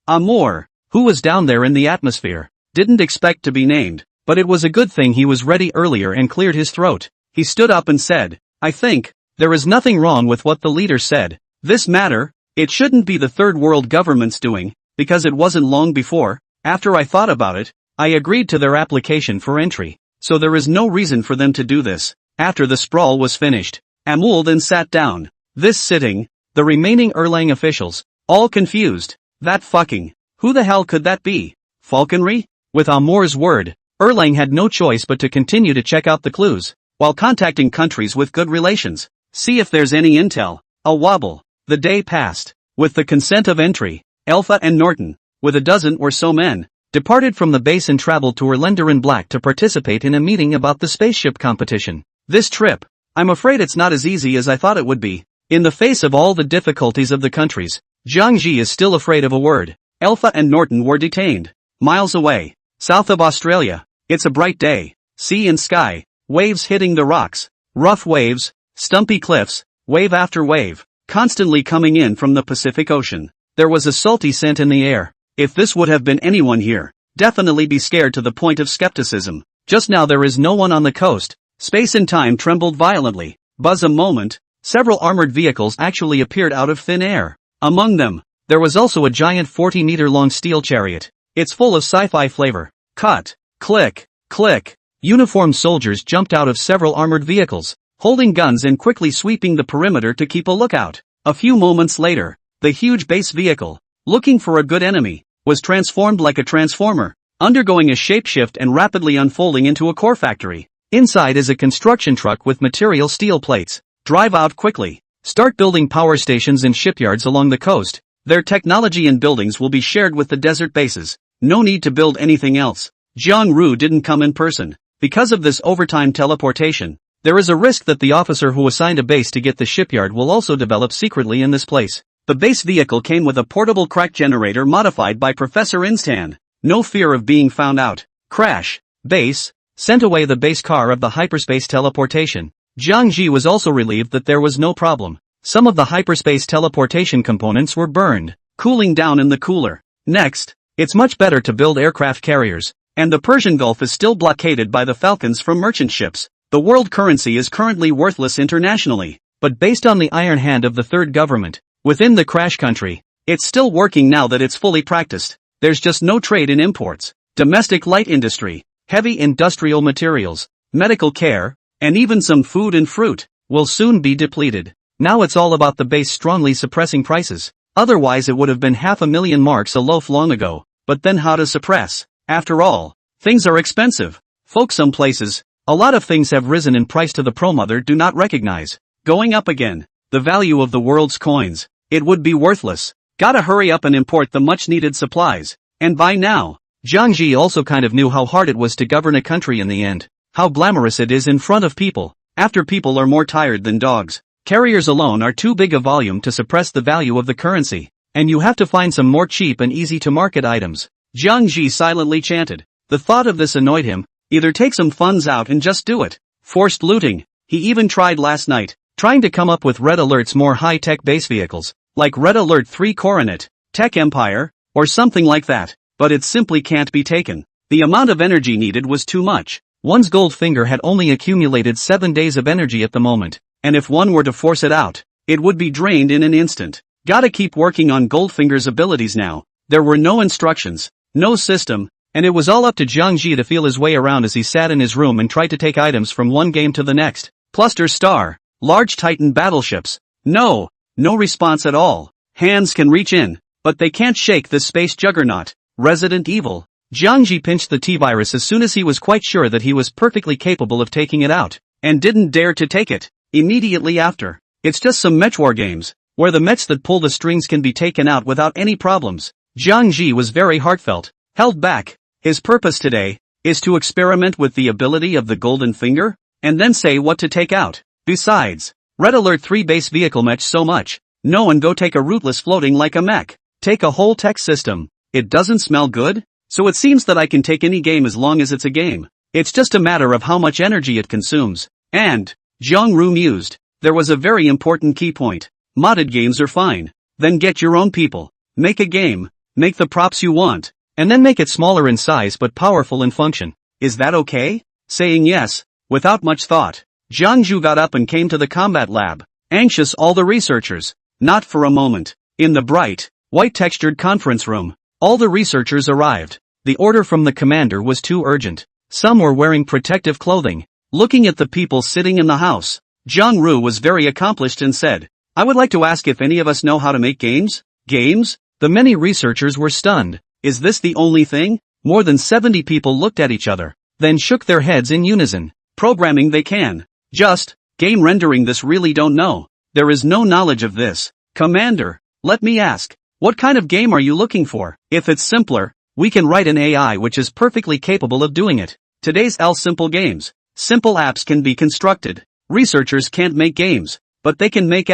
[SPEAKER 1] Amor. Who was down there in the atmosphere? Didn't expect to be named, but it was a good thing he was ready earlier and cleared his throat. He stood up and said, I think, there is nothing wrong with what the leader said. This matter, it shouldn't be the Third World government's doing, because it wasn't long before, after I thought about it, I agreed to their application for entry, so there is no reason for them to do this. After the sprawl was finished, Amul then sat down. This sitting, the remaining Erlang officials, all confused. That fucking, who the hell could that be? Falconry? With Amur's word, Erlang had no choice but to continue to check out the clues, while contacting countries with good relations. See if there's any intel. A wobble. The day passed. With the consent of entry, Alpha and Norton, with a dozen or so men, departed from the base and traveled to Erlenderin Black to participate in a meeting about the spaceship competition. This trip, I'm afraid it's not as easy as I thought it would be. In the face of all the difficulties of the countries, Jiangxi is still afraid of a word. Alpha and Norton were detained. Miles away, south of Australia, it's a bright day. Sea and sky, waves hitting the rocks. Rough waves, stumpy cliffs, wave after wave, constantly coming in from the Pacific Ocean. There was a salty scent in the air. If this would have been anyone here, definitely be scared to the point of skepticism. Just now there is no one on the coast. Space and time trembled violently. Buzz a moment, several armored vehicles actually appeared out of thin air. Among them, there was also a giant 40-meter-long steel chariot. It's full of sci-fi flavor. Cut. Click. Click. Uniformed soldiers jumped out of several armored vehicles, holding guns and quickly sweeping the perimeter to keep a lookout. A few moments later, the huge base vehicle, looking for a good enemy, was transformed like a transformer, undergoing a shapeshift and rapidly unfolding into a core factory. Inside is a construction truck with material steel plates. Drive out quickly. Start building power stations and shipyards along the coast. Their technology and buildings will be shared with the desert bases. No need to build anything else. Jiang Ru didn't come in person. Because of this overtime teleportation, there is a risk that the officer who assigned a base to get the shipyard will also develop secretly in this place. The base vehicle came with a portable crack generator modified by Professor Instan. No fear of being found out. Crash. Base. Sent away the base car of the hyperspace teleportation. Jiang Ji was also relieved that there was no problem. Some of the hyperspace teleportation components were burned, cooling down in the cooler. Next, it's much better to build aircraft carriers, and the Persian Gulf is still blockaded by the Falcons from merchant ships. The world currency is currently worthless internationally, but based on the iron hand of the third government, within the crash country, it's still working now that it's fully practiced. There's just no trade in imports. domestic light industry, heavy industrial materials, medical care, and even some food and fruit, will soon be depleted. Now it's all about the base strongly suppressing prices. Otherwise it would have been 500,000 marks a loaf long ago, but then how to suppress? After all, things are expensive. Folks, some places, a lot of things have risen in price to the pro-mother do not recognize. Going up again. The value of the world's coins. It would be worthless. Gotta hurry up and import the much needed supplies. And by now, Jiang Ji also kind of knew how hard it was to govern a country in the end. How glamorous it is in front of people. After people are more tired than dogs. Carriers alone are too big a volume to suppress the value of the currency. And you have to find some more cheap and easy to market items. Jiang Ji silently chanted. The thought of this annoyed him. Either take some funds out and just do it. Forced looting. He even tried last night, trying to come up with Red Alert's more high-tech base vehicles, like Red Alert 3 Coronet, Tech Empire, or something like that. But it simply can't be taken. The amount of energy needed was too much. One's Goldfinger had only accumulated 7 days of energy at the moment, and if one were to force it out, it would be drained in an instant. Gotta keep working on Goldfinger's abilities now. There were no instructions, no system, and it was all up to Jiang Ji to feel his way around as he sat in his room and tried to take items from one game to the next. Cluster Star, large Titan battleships. No response at all. Hands can reach in, but they can't shake this space juggernaut. Resident Evil. Jiang Ji pinched the T-virus as soon as he was quite sure that he was perfectly capable of taking it out, and didn't dare to take it immediately after. It's just some mechwar games, where the mechs that pull the strings can be taken out without any problems. Jiang Ji was very heartfelt, held back. His purpose today is to experiment with the ability of the Golden Finger, and then say what to take out. Besides, Red Alert 3 base vehicle mech so much. No one go take a rootless floating like a mech. Take a whole tech system. It doesn't smell good? So it seems that I can take any game as long as it's a game. It's just a matter of how much energy it consumes. And, Jiang Ru mused, there was a very important key point. Modded games are fine. Then get your own people. Make a game. Make the props you want. And then make it smaller in size but powerful in function. Is that okay? Saying yes, without much thought, Jiang Zhu got up and came to the combat lab. Anxious all the researchers. Not for a moment. In the bright, white-textured conference room, all the researchers arrived. The order from the commander was too urgent. Some were wearing protective clothing. Looking at the people sitting in the house, Jiang Ru was very accomplished and said, I would like to ask if any of us know how to make games? Games? The many researchers were stunned. Is this the only thing? More than 70 people looked at each other, then shook their heads in unison. Programming they can. Just, game rendering this really don't know. There is no knowledge of this. Commander, let me ask, what kind of game are you looking for? If it's simpler, we can write an AI which is perfectly capable of doing it. Today's simple games. Simple apps can be constructed. Researchers can't make games, but they can make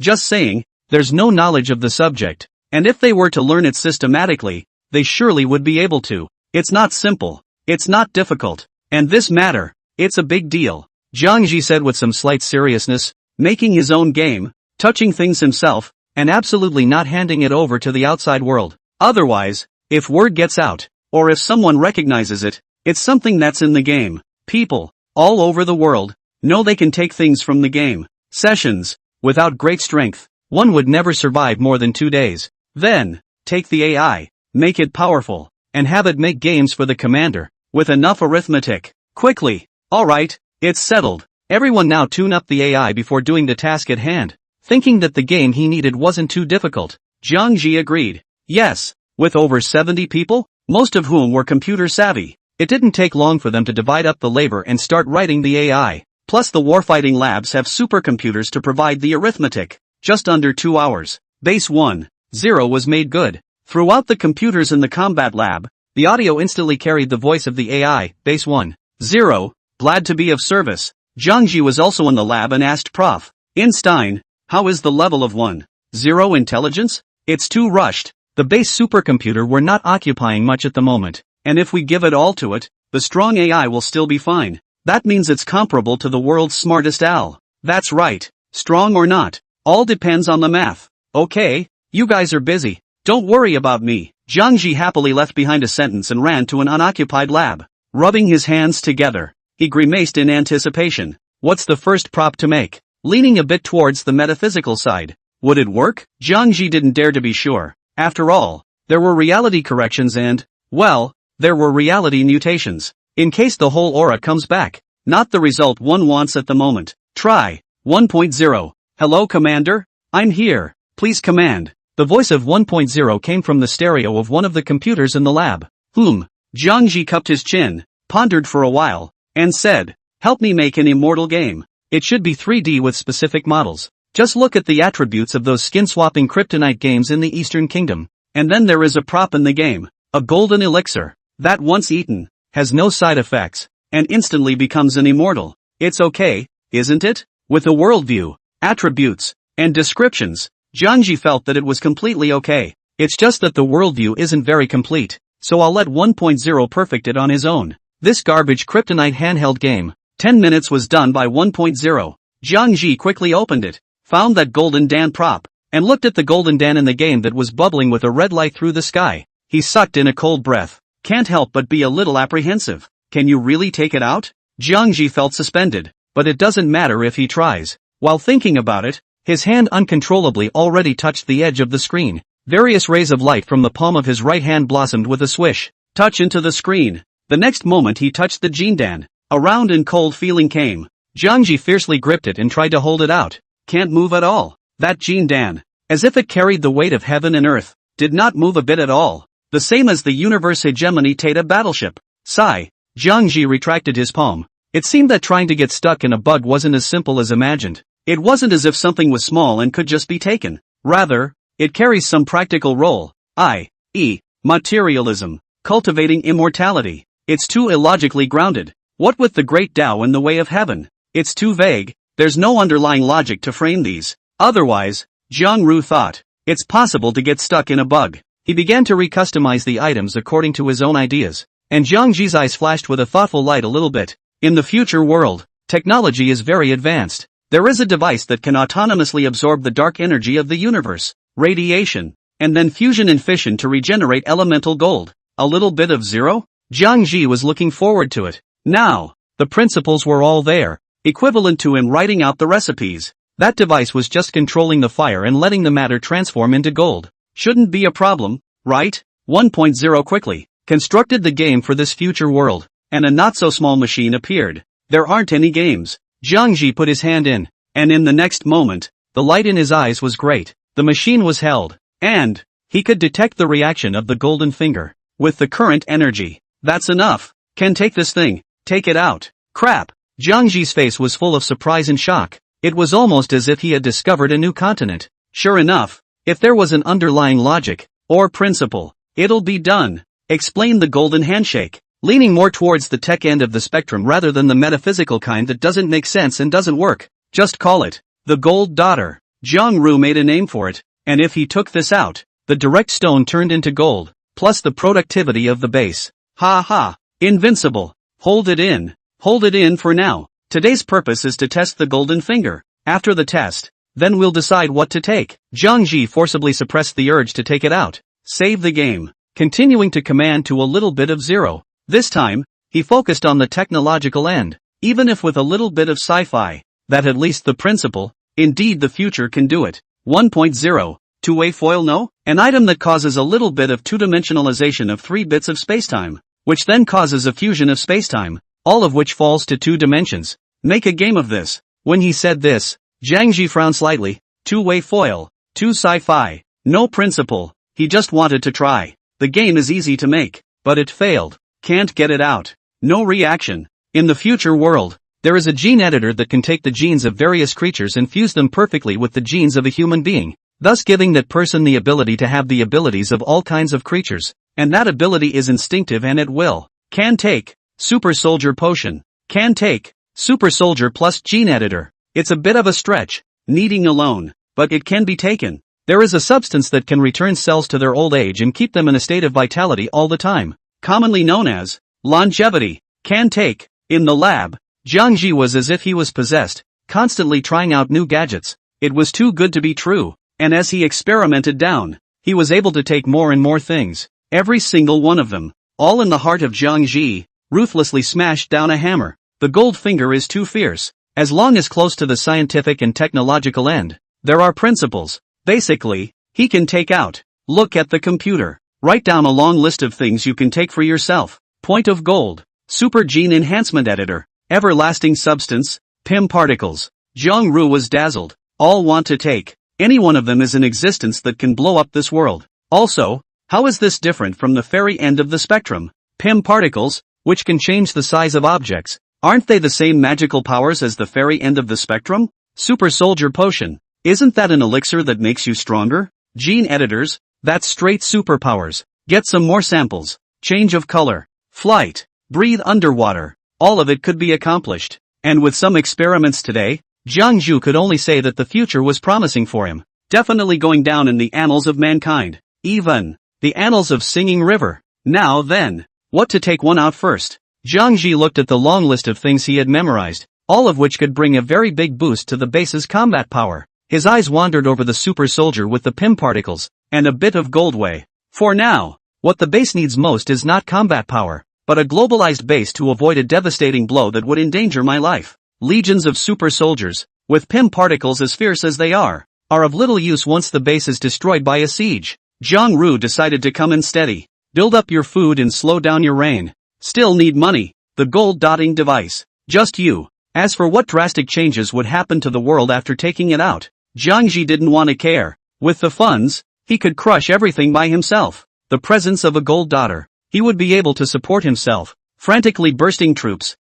[SPEAKER 1] Just saying, there's no knowledge of the subject, and if they were to learn it systematically, they surely would be able to. It's not simple. It's not difficult. And this matter, it's a big deal. Jiang Ji said with some slight seriousness, making his own game, touching things himself, and absolutely not handing it over to the outside world. Otherwise, if word gets out, or if someone recognizes it, it's something that's in the game. People, all over the world, know they can take things from the game. Sessions, without great strength, one would never survive more than 2 days. Then, take the AI, make it powerful, and have it make games for the commander, with enough arithmetic. Quickly. Alright, it's settled. Everyone now tune up the AI before doing the task at hand. Thinking that the game he needed wasn't too difficult, Jiang Ji agreed. Yes, with over 70 people, most of whom were computer savvy, it didn't take long for them to divide up the labor and start writing the AI. Plus the warfighting labs have supercomputers to provide the arithmetic. Just under 2 hours, base 1.0 was made good. Throughout the computers in the combat lab, the audio instantly carried the voice of the AI, base 1.0, glad to be of service. Jiang Ji was also in the lab and asked Prof. Einstein, how is the level of 1.0 intelligence? It's too rushed. The base supercomputer we're not occupying much at the moment, and if we give it all to it, the strong AI will still be fine. That means it's comparable to the world's smartest AL. That's right. Strong or not, all depends on the math. Okay, you guys are busy. Don't worry about me. Jiang Ji happily left behind a sentence and ran to an unoccupied lab. Rubbing his hands together, he grimaced in anticipation. What's the first prop to make? Leaning a bit towards the metaphysical side. Would it work? Jiang Ji didn't dare to be sure. After all, there were reality corrections and, well, there were reality mutations. In case the whole aura comes back. Not the result one wants at the moment. Try. 1.0. Hello Commander? I'm here. Please command. The voice of 1.0 came from the stereo of one of the computers in the lab. Jiangji cupped his chin, pondered for a while, and said, help me make an immortal game. It should be 3D with specific models. Just look at the attributes of those skin-swapping kryptonite games in the Eastern Kingdom. And then there is a prop in the game. A golden elixir. That once eaten, has no side effects, and instantly becomes an immortal. It's okay, isn't it? With a worldview, attributes, and descriptions, Jiangji felt that it was completely okay. It's just that the worldview isn't very complete, so I'll let 1.0 perfect it on his own. This garbage kryptonite handheld game. 10 minutes was done by 1.0. Jiangji quickly opened it, found that golden Dan prop, and looked at the golden Dan in the game that was bubbling with a red light through the sky. He sucked in a cold breath. Can't help but be a little apprehensive. Can you really take it out? Jiangji felt suspended, but it doesn't matter if he tries. While thinking about it, his hand uncontrollably already touched the edge of the screen. Various rays of light from the palm of his right hand blossomed with a swish. Touch into the screen. The next moment he touched the Jindan. A round and cold feeling came. Jiangji fiercely gripped it and tried to hold it out. Can't move at all. That Jindan, as if it carried the weight of heaven and earth, did not move a bit at all. The same as the Universe Hegemony Theta battleship. Sigh. Jiangji retracted his palm. It seemed that trying to get stuck in a bug wasn't as simple as imagined. It wasn't as if something was small and could just be taken. Rather, it carries some practical role, i.e., materialism, cultivating immortality. It's too illogically grounded. What with the great Tao in the way of heaven? It's too vague. There's no underlying logic to frame these. Otherwise, Jiang Ru thought, it's possible to get stuck in a bug. He began to recustomize the items according to his own ideas. And Jiangji's eyes flashed with a thoughtful light a little bit. In the future world, technology is very advanced. There is a device that can autonomously absorb the dark energy of the universe, radiation, and then fusion and fission to regenerate elemental gold. A little bit of zero? Jiangji was looking forward to it. Now, the principles were all there, equivalent to him writing out the recipes. That device was just controlling the fire and letting the matter transform into gold. Shouldn't be a problem, right? 1.0 quickly constructed the game for this future world, and a not-so-small machine appeared. There aren't any games. Jiangji put his hand in, and in the next moment, the light in his eyes was great. The machine was held, and he could detect the reaction of the golden finger. With the current energy, that's enough. Can take this thing, take it out. Crap. Jiangji's face was full of surprise and shock. It was almost as if he had discovered a new continent. Sure enough, if there was an underlying logic, or principle, it'll be done. Explained the golden handshake, leaning more towards the tech end of the spectrum rather than the metaphysical kind that doesn't make sense and doesn't work. Just call it the Gold Daughter. Jiang Ru made a name for it, and if he took this out, the direct stone turned into gold, plus the productivity of the base. Ha ha. Invincible. Hold it in for now. Today's purpose is to test the golden finger. After the test, then we'll decide what to take. Jiangji forcibly suppressed the urge to take it out. Save the game. Continuing to command to a little bit of zero. This time, he focused on the technological end. Even if with a little bit of sci-fi, that at least the principle, indeed the future can do it. 1.0. Two-way foil no? An item that causes a little bit of two-dimensionalization of 3 bits of spacetime, which then causes a fusion of spacetime, all of which falls to 2 dimensions. Make a game of this. When he said this, Jiangji frowned slightly. Two-way foil, too sci-fi, no principle. He just wanted to try. The game is easy to make, but it failed. Can't get it out. No reaction. In the future world, there is a gene editor that can take the genes of various creatures and fuse them perfectly with the genes of a human being, thus giving that person the ability to have the abilities of all kinds of creatures, and that ability is instinctive and at will. Can take Super Soldier Potion. Can take Super Soldier plus Gene Editor. It's a bit of a stretch, needing alone, but it can be taken. There is a substance that can return cells to their old age and keep them in a state of vitality all the time, commonly known as longevity. Can take. In the lab, Jiangji was as if he was possessed, constantly trying out new gadgets. It was too good to be true, and as he experimented down, he was able to take more and more things, every single one of them, all in the heart of Jiangji, ruthlessly smashed down a hammer. The gold finger is too fierce. As long as close to the scientific and technological end, there are principles. Basically, he can take out. Look at the computer. Write down a long list of things you can take for yourself. Point of gold. Super gene enhancement editor. Everlasting substance. Pim particles. Jong-ru was dazzled. All want to take. Any one of them is in existence that can blow up this world. Also, how is this different from the fairy end of the spectrum? Pim particles, which can change the size of objects. Aren't they the same magical powers as the fairy end of the spectrum? Super soldier potion. Isn't that an elixir that makes you stronger? Gene editors, that's straight superpowers. Get some more samples. Change of color. Flight. Breathe underwater. All of it could be accomplished. And with some experiments today, Jiangju could only say that the future was promising for him. Definitely going down in the annals of mankind. Even the annals of Singing River. Now then, what to take one out first? Jiangji looked at the long list of things he had memorized, all of which could bring a very big boost to the base's combat power. His eyes wandered over the super soldier with the Pim particles, and a bit of goldway. For now, what the base needs most is not combat power, but a globalized base to avoid a devastating blow that would endanger my life. Legions of super soldiers, with Pim particles as fierce as they are of little use once the base is destroyed by a siege. Jong-ru decided to come in steady. Build up your food and slow down your rain. Still need money. The gold dotting device. Just you. As for what drastic changes would happen to the world after taking it out, Jiangji didn't want to care. With the funds, he could crush everything by himself. The presence of a gold dotter. He would be able to support himself. Frantically bursting troops,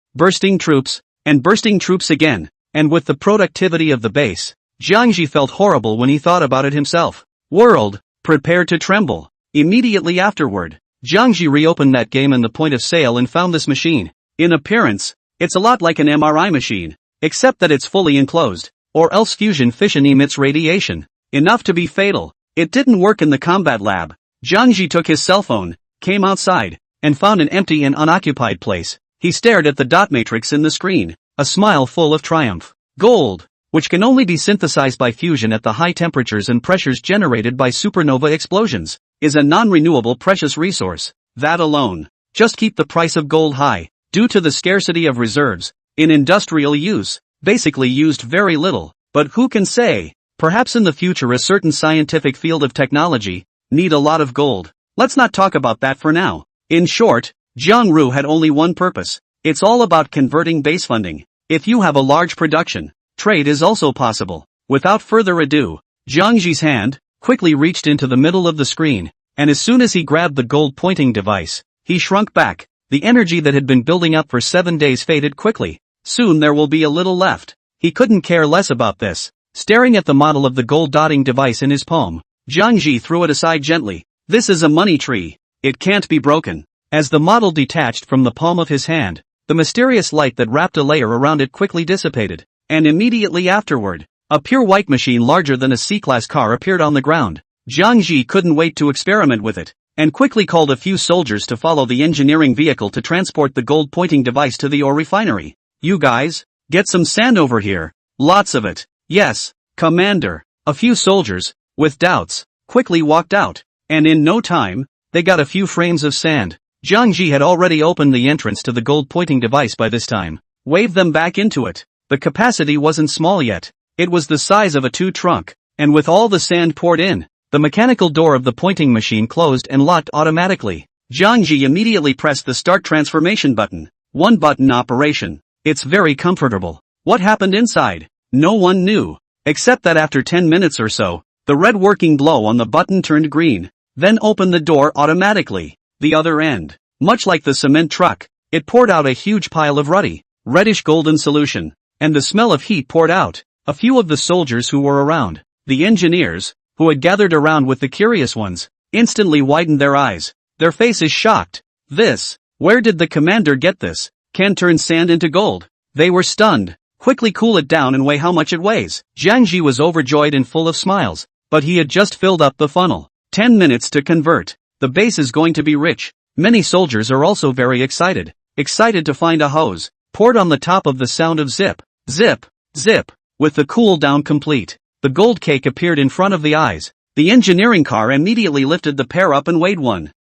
[SPEAKER 1] and bursting troops again. And with the productivity of the base, Jiangji felt horrible when he thought about it himself. World, prepare to tremble. Immediately afterward, Jiangji reopened that game in the point of sale and found this machine. In appearance, it's a lot like an MRI machine, except that it's fully enclosed, or else fusion fission emits radiation, enough to be fatal. It didn't work in the combat lab. Jiangji took his cell phone, came outside, and found an empty and unoccupied place. He stared at the dot matrix in the screen, a smile full of triumph. Gold, which can only be synthesized by fusion at the high temperatures and pressures generated by supernova explosions, is a non-renewable precious resource. That alone, just keep the price of gold high. Due to the scarcity of reserves, in industrial use, basically used very little. But who can say? Perhaps in the future a certain scientific field of technology need a lot of gold. Let's not talk about that for now. In short, Jong-ru had only one purpose. It's all about converting base funding. If you have a large production, trade is also possible. Without further ado, Jiangji's hand quickly reached into the middle of the screen, and as soon as he grabbed the gold pointing device, he shrunk back. The energy that had been building up for 7 days faded quickly. Soon there will be a little left. He couldn't care less about this. Staring at the model of the gold dotting device in his palm, Jiangji threw it aside gently. This is a money tree. It can't be broken. As the model detached from the palm of his hand, the mysterious light that wrapped a layer around it quickly dissipated, and immediately afterward, a pure white machine larger than a C-class car appeared on the ground. Jiangji couldn't wait to experiment with it, and quickly called a few soldiers to follow the engineering vehicle to transport the gold pointing device to the ore refinery. You guys, get some sand over here. Lots of it. Yes, Commander. A few soldiers, with doubts, quickly walked out, and in no time, they got a few frames of sand. Jiangji had already opened the entrance to the gold pointing device by this time. Waved them back into it. The capacity wasn't small yet. It was the size of a 2-trunk, and with all the sand poured in, the mechanical door of the pointing machine closed and locked automatically. Jiangji immediately pressed the start transformation button. One button operation. It's very comfortable. What happened inside? No one knew. Except that after 10 minutes or so, the red working glow on the button turned green, then opened the door automatically. The other end, much like the cement truck, it poured out a huge pile of ruddy, reddish golden solution, and the smell of heat poured out. A few of the soldiers who were around, the engineers, who had gathered around with the curious ones, instantly widened their eyes. Their faces shocked. This, where did the commander get this? Can turn sand into gold. They were stunned. Quickly cool it down and weigh how much it weighs. Jiangji was overjoyed and full of smiles, but he had just filled up the funnel. 10 minutes to convert. The base is going to be rich. Many soldiers are also very excited. Excited to find a hose poured on the top of the sound of zip, zip, zip. With the cool down complete, the gold cake appeared in front of the eyes. The engineering car immediately lifted the pair up and weighed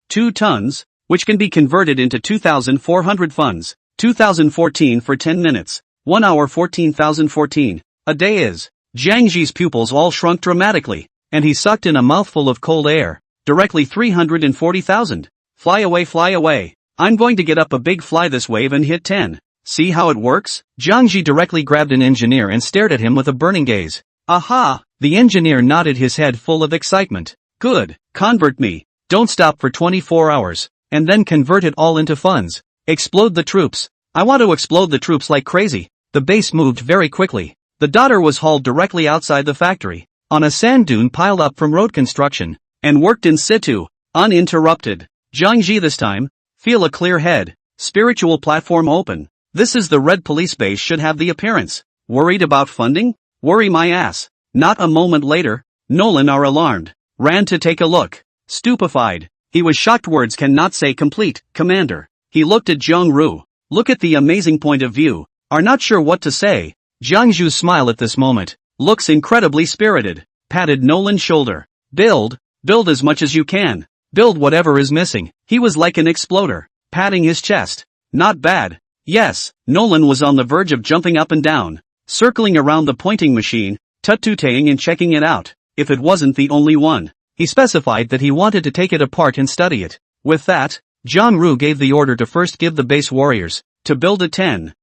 [SPEAKER 1] 2 tons, which can be converted into 2,400 funds. 2014 for 10 minutes. 1 hour 14,014. A day is. Jiangji's pupils all shrunk dramatically, and he sucked in a mouthful of cold air. Directly 340,000. Fly away, fly away. I'm going to get up a big fly this wave and hit 10. See how it works? Jiang Ji directly grabbed an engineer and stared at him with a burning gaze. Aha! The engineer nodded his head full of excitement. Good. Convert me. Don't stop for 24 hours. And then convert it all into funds. Explode the troops. I want to explode the troops like crazy. The base moved very quickly. The daughter was hauled directly outside the factory, on a sand dune piled up from road construction, and worked in situ, uninterrupted. Jiang Ji this time. Feel a clear head. Spiritual platform open. This is the red police base should have the appearance. Worried about funding? Worry my ass. Not a moment later, Nolan are alarmed. Ran to take a look. Stupefied. He was shocked words cannot say complete, Commander. He looked at Zhang Ru. Look at the amazing point of view. Are not sure what to say. Jiang Zhu's smile at this moment. Looks incredibly spirited. Patted Nolan's shoulder. Build as much as you can. Build whatever is missing. He was like an exploder. Patting his chest. Not bad. Yes, Nolan was on the verge of jumping up and down. Circling around the pointing machine, tut-tutaying and checking it out. If it wasn't the only one. He specified that he wanted to take it apart and study it. With that, Zhang Ru gave the order to first give the base warriors, to build a 10,000.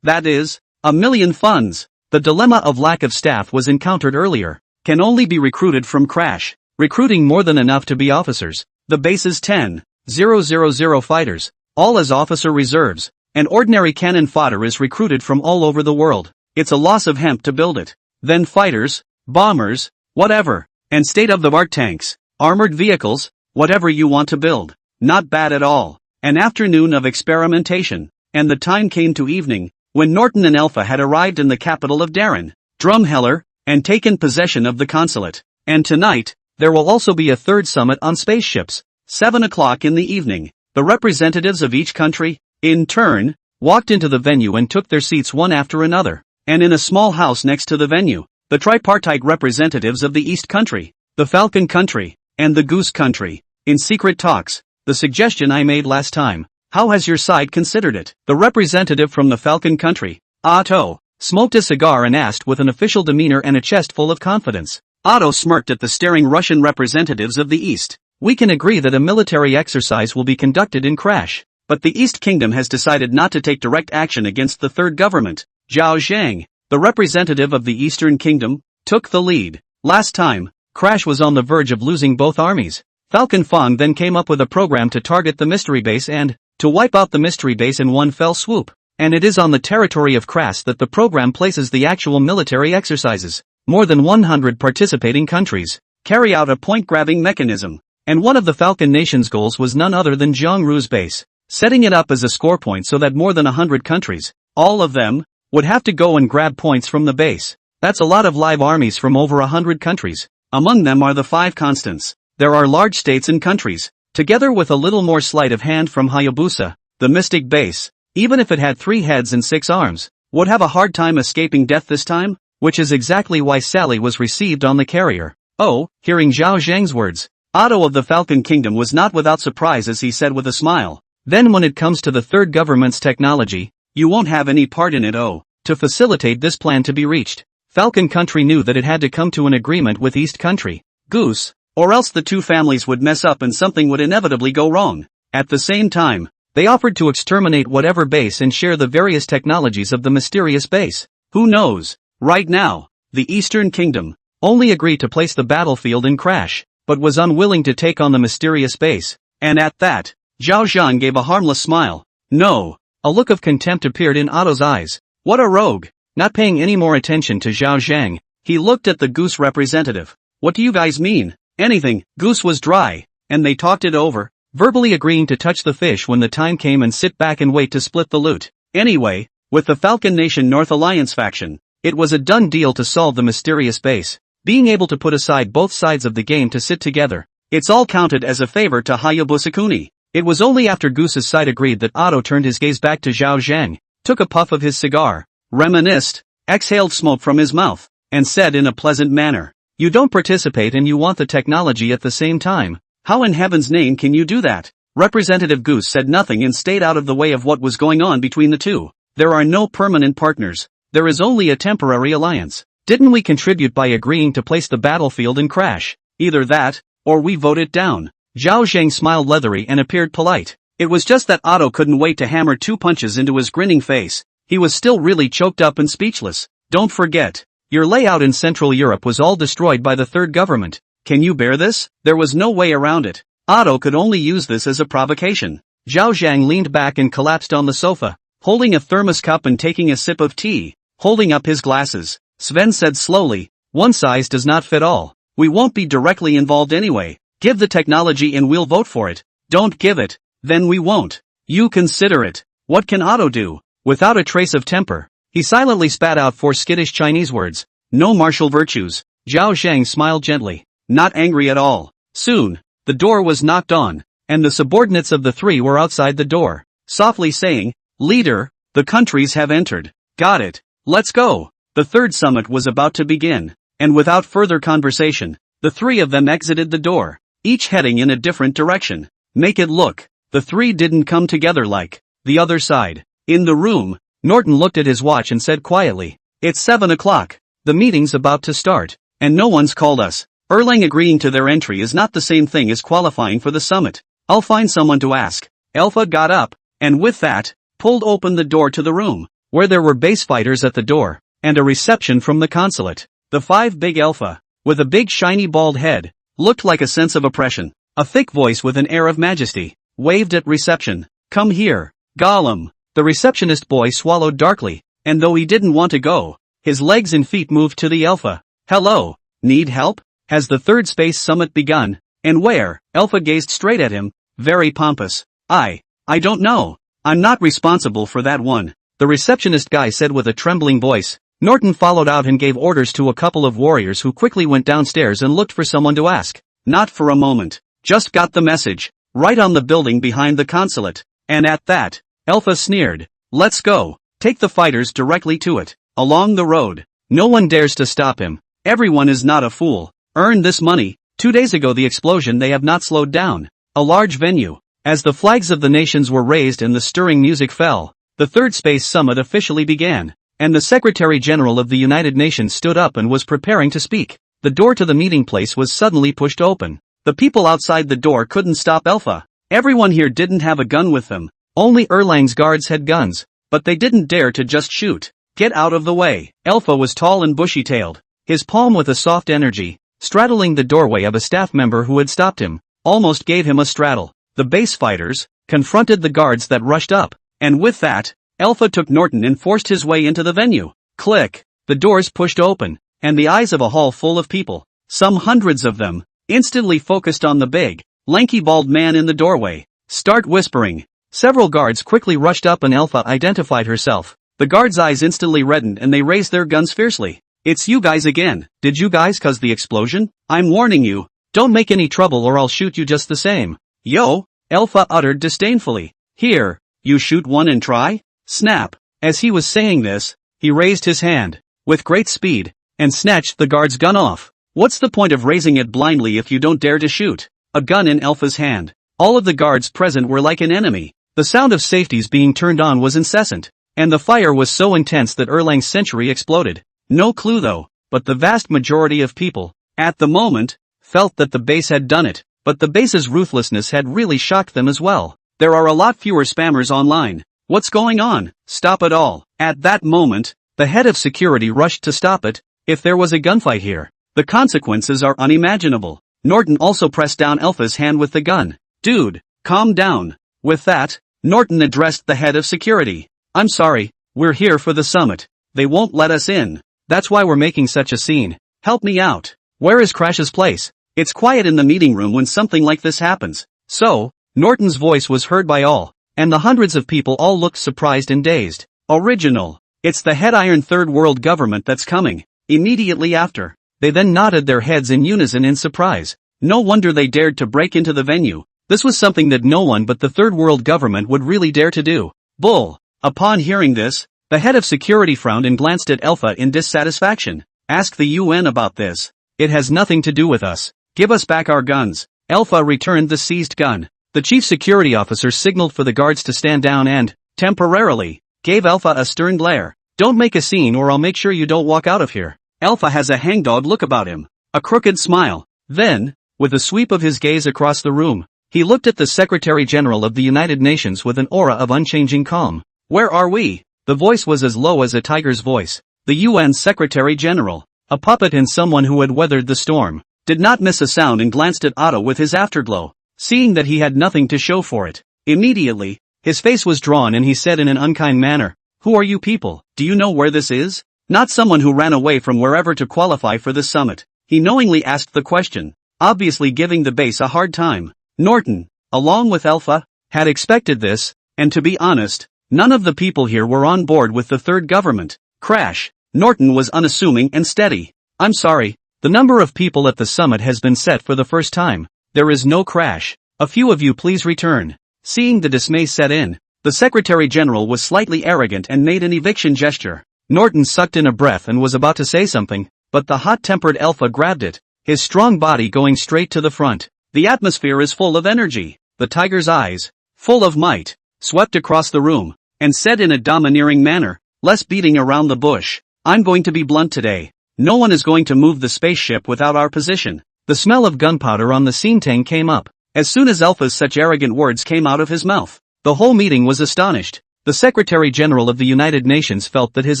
[SPEAKER 1] That is, 1,000,000 funds. The dilemma of lack of staff was encountered earlier. Can only be recruited from Crash. Recruiting more than enough to be officers. The base's 10,000 fighters, all as officer reserves, and ordinary cannon fodder is recruited from all over the world. It's a loss of hemp to build it. Then fighters, bombers, whatever, and state-of-the-art tanks, armored vehicles, whatever you want to build. Not bad at all. An afternoon of experimentation, and the time came to evening, when Norton and Alpha had arrived in the capital of Darren, Drumheller, and taken possession of the consulate. And tonight, there will also be a third summit on spaceships. 7 o'clock in the evening. The representatives of each country, in turn, walked into the venue and took their seats one after another. And in a small house next to the venue, the tripartite representatives of the East Country, the Falcon Country, and the Goose Country, in secret talks, the suggestion I made last time. How has your side considered it? The representative from the Falcon Country, Otto, smoked a cigar and asked with an official demeanor and a chest full of confidence. Otto smirked at the staring Russian representatives of the East. We can agree that a military exercise will be conducted in Crash, but the East Kingdom has decided not to take direct action against the third government. Zhao Zhang, the representative of the Eastern Kingdom, took the lead. Last time, Crash was on the verge of losing both armies. Falcon Fong then came up with a program to target the mystery base and to wipe out the mystery base in one fell swoop. And it is on the territory of Crash that the program places the actual military exercises. More than 100 participating countries carry out a point-grabbing mechanism. And one of the Falcon Nation's goals was none other than Zhang Ru's base, setting it up as a score point so that more than 100 countries, all of them, would have to go and grab points from the base. That's a lot of live armies from over 100 countries. Among them are the 5 constants. There are large states and countries, together with a little more sleight of hand from Hayabusa, the mystic base, even if it had 3 heads and 6 arms, would have a hard time escaping death this time, which is exactly why Sally was received on the carrier. Oh, hearing Zhao Zhang's words, Otto of the Falcon Kingdom was not without surprise as he said with a smile. Then when it comes to the third government's technology, you won't have any part in it. Oh, to facilitate this plan to be reached, Falcon Country knew that it had to come to an agreement with East Country, Goose, or else the two families would mess up and something would inevitably go wrong. At the same time, they offered to exterminate whatever base and share the various technologies of the mysterious base. Who knows? Right now, the Eastern Kingdom only agreed to place the battlefield in Crash, but was unwilling to take on the mysterious base. And at that, Zhao Zhang gave a harmless smile. No. A look of contempt appeared in Otto's eyes. What a rogue. Not paying any more attention to Zhao Zhang, he looked at the Goose representative. What do you guys mean? Anything. Goose was dry, and they talked it over, verbally agreeing to touch the fish when the time came and sit back and wait to split the loot. Anyway, with the Falcon Nation North Alliance faction, it was a done deal to solve the mysterious base. Being able to put aside both sides of the game to sit together, it's all counted as a favor to Hayabusa-kuni. It was only after Goose's side agreed that Otto turned his gaze back to Zhao Zhang, took a puff of his cigar, reminisced, exhaled smoke from his mouth, and said in a pleasant manner, "You don't participate and you want the technology at the same time. How in heaven's name can you do that?" Representative Goose said nothing and stayed out of the way of what was going on between the two. There are no permanent partners. There is only a temporary alliance. Didn't we contribute by agreeing to place the battlefield in Crash? Either that, or we vote it down. Zhao Zhang smiled leathery and appeared polite. It was just that Otto couldn't wait to hammer 2 punches into his grinning face. He was still really choked up and speechless. Don't forget, your layout in Central Europe was all destroyed by the third government. Can you bear this? There was no way around it. Otto could only use this as a provocation. Zhao Zhang leaned back and collapsed on the sofa, holding a thermos cup and taking a sip of tea. Holding up his glasses, Sven said slowly, one size does not fit all. We won't be directly involved anyway. Give the technology and we'll vote for it. Don't give it, then we won't. You consider it. What can Otto do? Without a trace of temper, he silently spat out 4 skittish Chinese words. No martial virtues. Zhao Zhang smiled gently, not angry at all. Soon, the door was knocked on, and the subordinates of the 3 were outside the door, softly saying, Leader, the countries have entered. Got it. Let's go. The third summit was about to begin, and without further conversation, the 3 of them exited the door, each heading in a different direction. Make it look. The 3 didn't come together like the other side. In the room, Norton looked at his watch and said quietly, it's 7 o'clock. The meeting's about to start, and no one's called us. Erlang agreeing to their entry is not the same thing as qualifying for the summit. I'll find someone to ask. Alpha got up, and with that, pulled open the door to the room, where there were base fighters at the door, and a reception from the consulate. The 5 big Alpha, with a big shiny bald head, looked like a sense of oppression. A thick voice with an air of majesty, waved at reception. Come here, Gollum. The receptionist boy swallowed darkly, and though he didn't want to go, his legs and feet moved to the Alpha. Hello, need help? Has the third space summit begun? And where? Alpha gazed straight at him, very pompous. I don't know. I'm not responsible for that one, the receptionist guy said with a trembling voice. Norton followed out and gave orders to a couple of warriors who quickly went downstairs and looked for someone to ask. Not for a moment. Just got the message. Right on the building behind the consulate. And at that, Alpha sneered. Let's go. Take the fighters directly to it. Along the road. No one dares to stop him. Everyone is not a fool. Earn this money. 2 days ago the explosion they have not slowed down. A large venue. As the flags of the nations were raised and the stirring music fell, the third space summit officially began, and the Secretary General of the United Nations stood up and was preparing to speak. The door to the meeting place was suddenly pushed open. The people outside the door couldn't stop Alpha. Everyone here didn't have a gun with them. Only Erlang's guards had guns, but they didn't dare to just shoot. Get out of the way. Alpha was tall and bushy-tailed, his palm with a soft energy, straddling the doorway of a staff member who had stopped him, almost gave him a straddle. The base fighters confronted the guards that rushed up, and with that, Alpha took Norton and forced his way into the venue. Click. The doors pushed open, and the eyes of a hall full of people, some hundreds of them, instantly focused on the big, lanky bald man in the doorway. Start whispering. Several guards quickly rushed up and Alpha identified herself. The guards' eyes instantly reddened and they raised their guns fiercely. It's you guys again. Did you guys cause the explosion? I'm warning you. Don't make any trouble or I'll shoot you just the same. Yo, Alpha uttered disdainfully. Here, you shoot one and try? Snap. As he was saying this, he raised his hand, with great speed, and snatched the guard's gun off. What's the point of raising it blindly if you don't dare to shoot? A gun in Alpha's hand. All of the guards present were like an enemy. The sound of safeties being turned on was incessant, and the fire was so intense that Erlang's sentry exploded. No clue though, but the vast majority of people, at the moment, felt that the base had done it, but the base's ruthlessness had really shocked them as well. There are a lot fewer spammers online. What's going on? Stop it all. At that moment, the head of security rushed to stop it. If there was a gunfight here, the consequences are unimaginable. Norton also pressed down Alpha's hand with the gun. Dude, calm down. With that, Norton addressed the head of security. I'm sorry, we're here for the summit. They won't let us in. That's why we're making such a scene. Help me out. Where is Crash's place? It's quiet in the meeting room when something like this happens. So, Norton's voice was heard by all, and the hundreds of people all looked surprised and dazed. Original. It's the head iron third world government that's coming. Immediately after, they then nodded their heads in unison in surprise. No wonder they dared to break into the venue. This was something that no one but the third world government would really dare to do. Bull. Upon hearing this, the head of security frowned and glanced at Alpha in dissatisfaction. Ask the UN about this. It has nothing to do with us. Give us back our guns. Alpha returned the seized gun. The chief security officer signaled for the guards to stand down and, temporarily, gave Alpha a stern glare. Don't make a scene or I'll make sure you don't walk out of here. Alpha has a hangdog look about him. A crooked smile. Then, With a sweep of his gaze across the room, he looked at the Secretary General of the United Nations with an aura of unchanging calm. Where are we? The voice was as low as a tiger's voice. The UN Secretary General, a puppet and someone who had weathered the storm, did not miss a sound and glanced at Otto with his afterglow, seeing that he had nothing to show for it. Immediately, his face was drawn and he said in an unkind manner, "Who are you people? Do you know where this is?" Not someone who ran away from wherever to qualify for the summit. He knowingly asked the question, obviously giving the base a hard time. Norton, along with Alpha, had expected this, and to be honest, none of the people here were on board with the third government. Crash. Norton was unassuming and steady. "I'm sorry, the number of people at the summit has been set for the first time. There is no crash. A few of you please return." Seeing the dismay set in, the Secretary General was slightly arrogant and made an eviction gesture. Norton sucked in a breath and was about to say something, but the hot-tempered Alpha grabbed it, his strong body going straight to the front. The atmosphere is full of energy. The tiger's eyes, full of might, swept across the room, and said in a domineering manner, less beating around the bush, "I'm going to be blunt today. No one is going to move the spaceship without our position." The smell of gunpowder on the scene came up, as soon as Alpha's such arrogant words came out of his mouth. The whole meeting was astonished. The Secretary General of the United Nations felt that his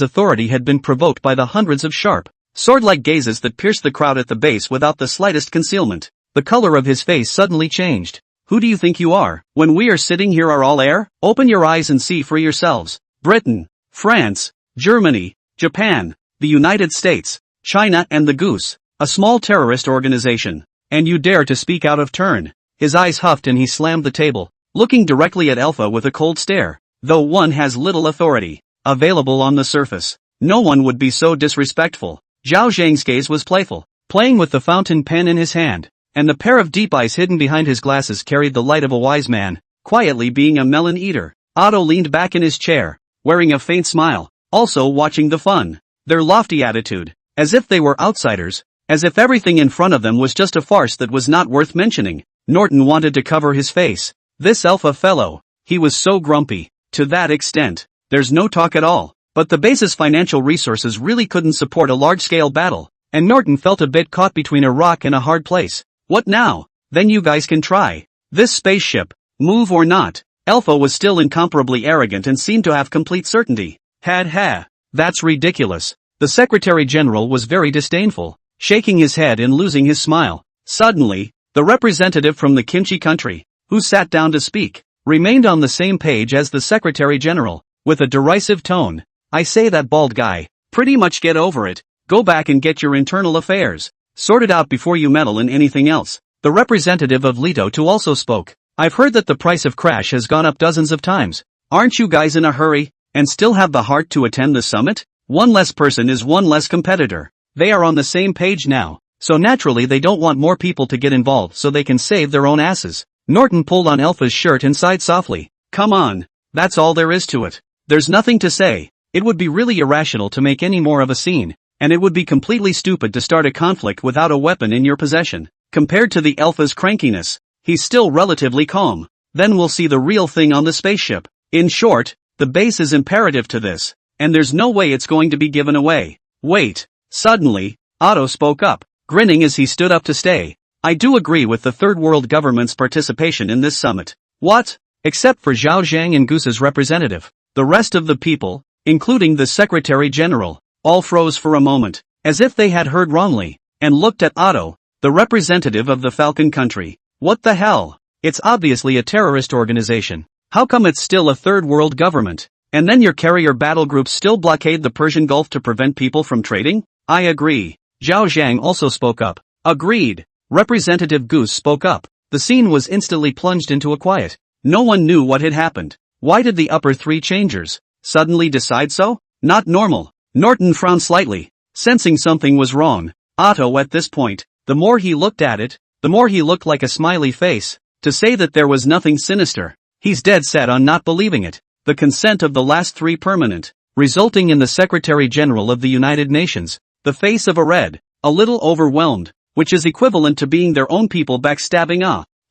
[SPEAKER 1] authority had been provoked by the hundreds of sharp, sword-like gazes that pierced the crowd at the base without the slightest concealment. The color of his face suddenly changed. "Who do you think you are? When we are sitting here are all air? Open your eyes and see for yourselves. Britain, France, Germany, Japan, the United States, China and the Goose, a small terrorist organization. And you dare to speak out of turn." His eyes huffed and he slammed the table, looking directly at Alpha with a cold stare. Though one has little authority available on the surface, no one would be so disrespectful. Zhao Zhang's gaze was playful, playing with the fountain pen in his hand, and the pair of deep eyes hidden behind his glasses carried the light of a wise man, quietly being a melon eater. Otto leaned back in his chair, wearing a faint smile, also watching the fun. Their lofty attitude, as if they were outsiders, as if everything in front of them was just a farce that was not worth mentioning. Norton wanted to cover his face. This Alpha fellow, he was so grumpy. To that extent, there's no talk at all. But the base's financial resources really couldn't support a large-scale battle, and Norton felt a bit caught between a rock and a hard place. "What now? Then you guys can try this spaceship, move or not." Alpha was still incomparably arrogant and seemed to have complete certainty. Ha. That's ridiculous. The Secretary General was very disdainful, shaking his head and losing his smile. Suddenly, the representative from the Kimchi country, who sat down to speak, remained on the same page as the Secretary General, with a derisive tone. "I say that bald guy, pretty much get over it, go back and get your internal affairs sorted out before you meddle in anything else." The representative of Leto too also spoke. "I've heard that the price of crash has gone up dozens of times. Aren't you guys in a hurry, and still have the heart to attend the summit? One less person is one less competitor." They are on the same page now, so naturally they don't want more people to get involved so they can save their own asses. Norton pulled on Alpha's shirt and sighed softly. "Come on, that's all there is to it. There's nothing to say. It would be really irrational to make any more of a scene, and it would be completely stupid to start a conflict without a weapon in your possession." Compared to the Alpha's crankiness, he's still relatively calm. "Then we'll see the real thing on the spaceship. In short, the base is imperative to this, and there's no way it's going to be given away." "Wait." Suddenly, Otto spoke up, grinning as he stood up to stay. "I do agree with the Third World government's participation in this summit." "What?" Except for Zhao Zhang and Goose's representative, the rest of the people, including the Secretary General, all froze for a moment, as if they had heard wrongly, and looked at Otto, the representative of the Falcon country. "What the hell? It's obviously a terrorist organization. How come it's still a Third World government? And then your carrier battle groups still blockade the Persian Gulf to prevent people from trading?" "I agree." Zhao Zhang also spoke up. "Agreed." Representative Goose spoke up. The scene was instantly plunged into a quiet. No one knew what had happened. Why did the upper three changers suddenly decide so? Not normal. Norton frowned slightly, sensing something was wrong. Otto at this point, the more he looked at it, the more he looked like a smiley face. To say that there was nothing sinister, he's dead set on not believing it. The consent of the last three permanent, resulting in the Secretary General of the United Nations, the face of a red, a little overwhelmed, which is equivalent to being their own people backstabbing.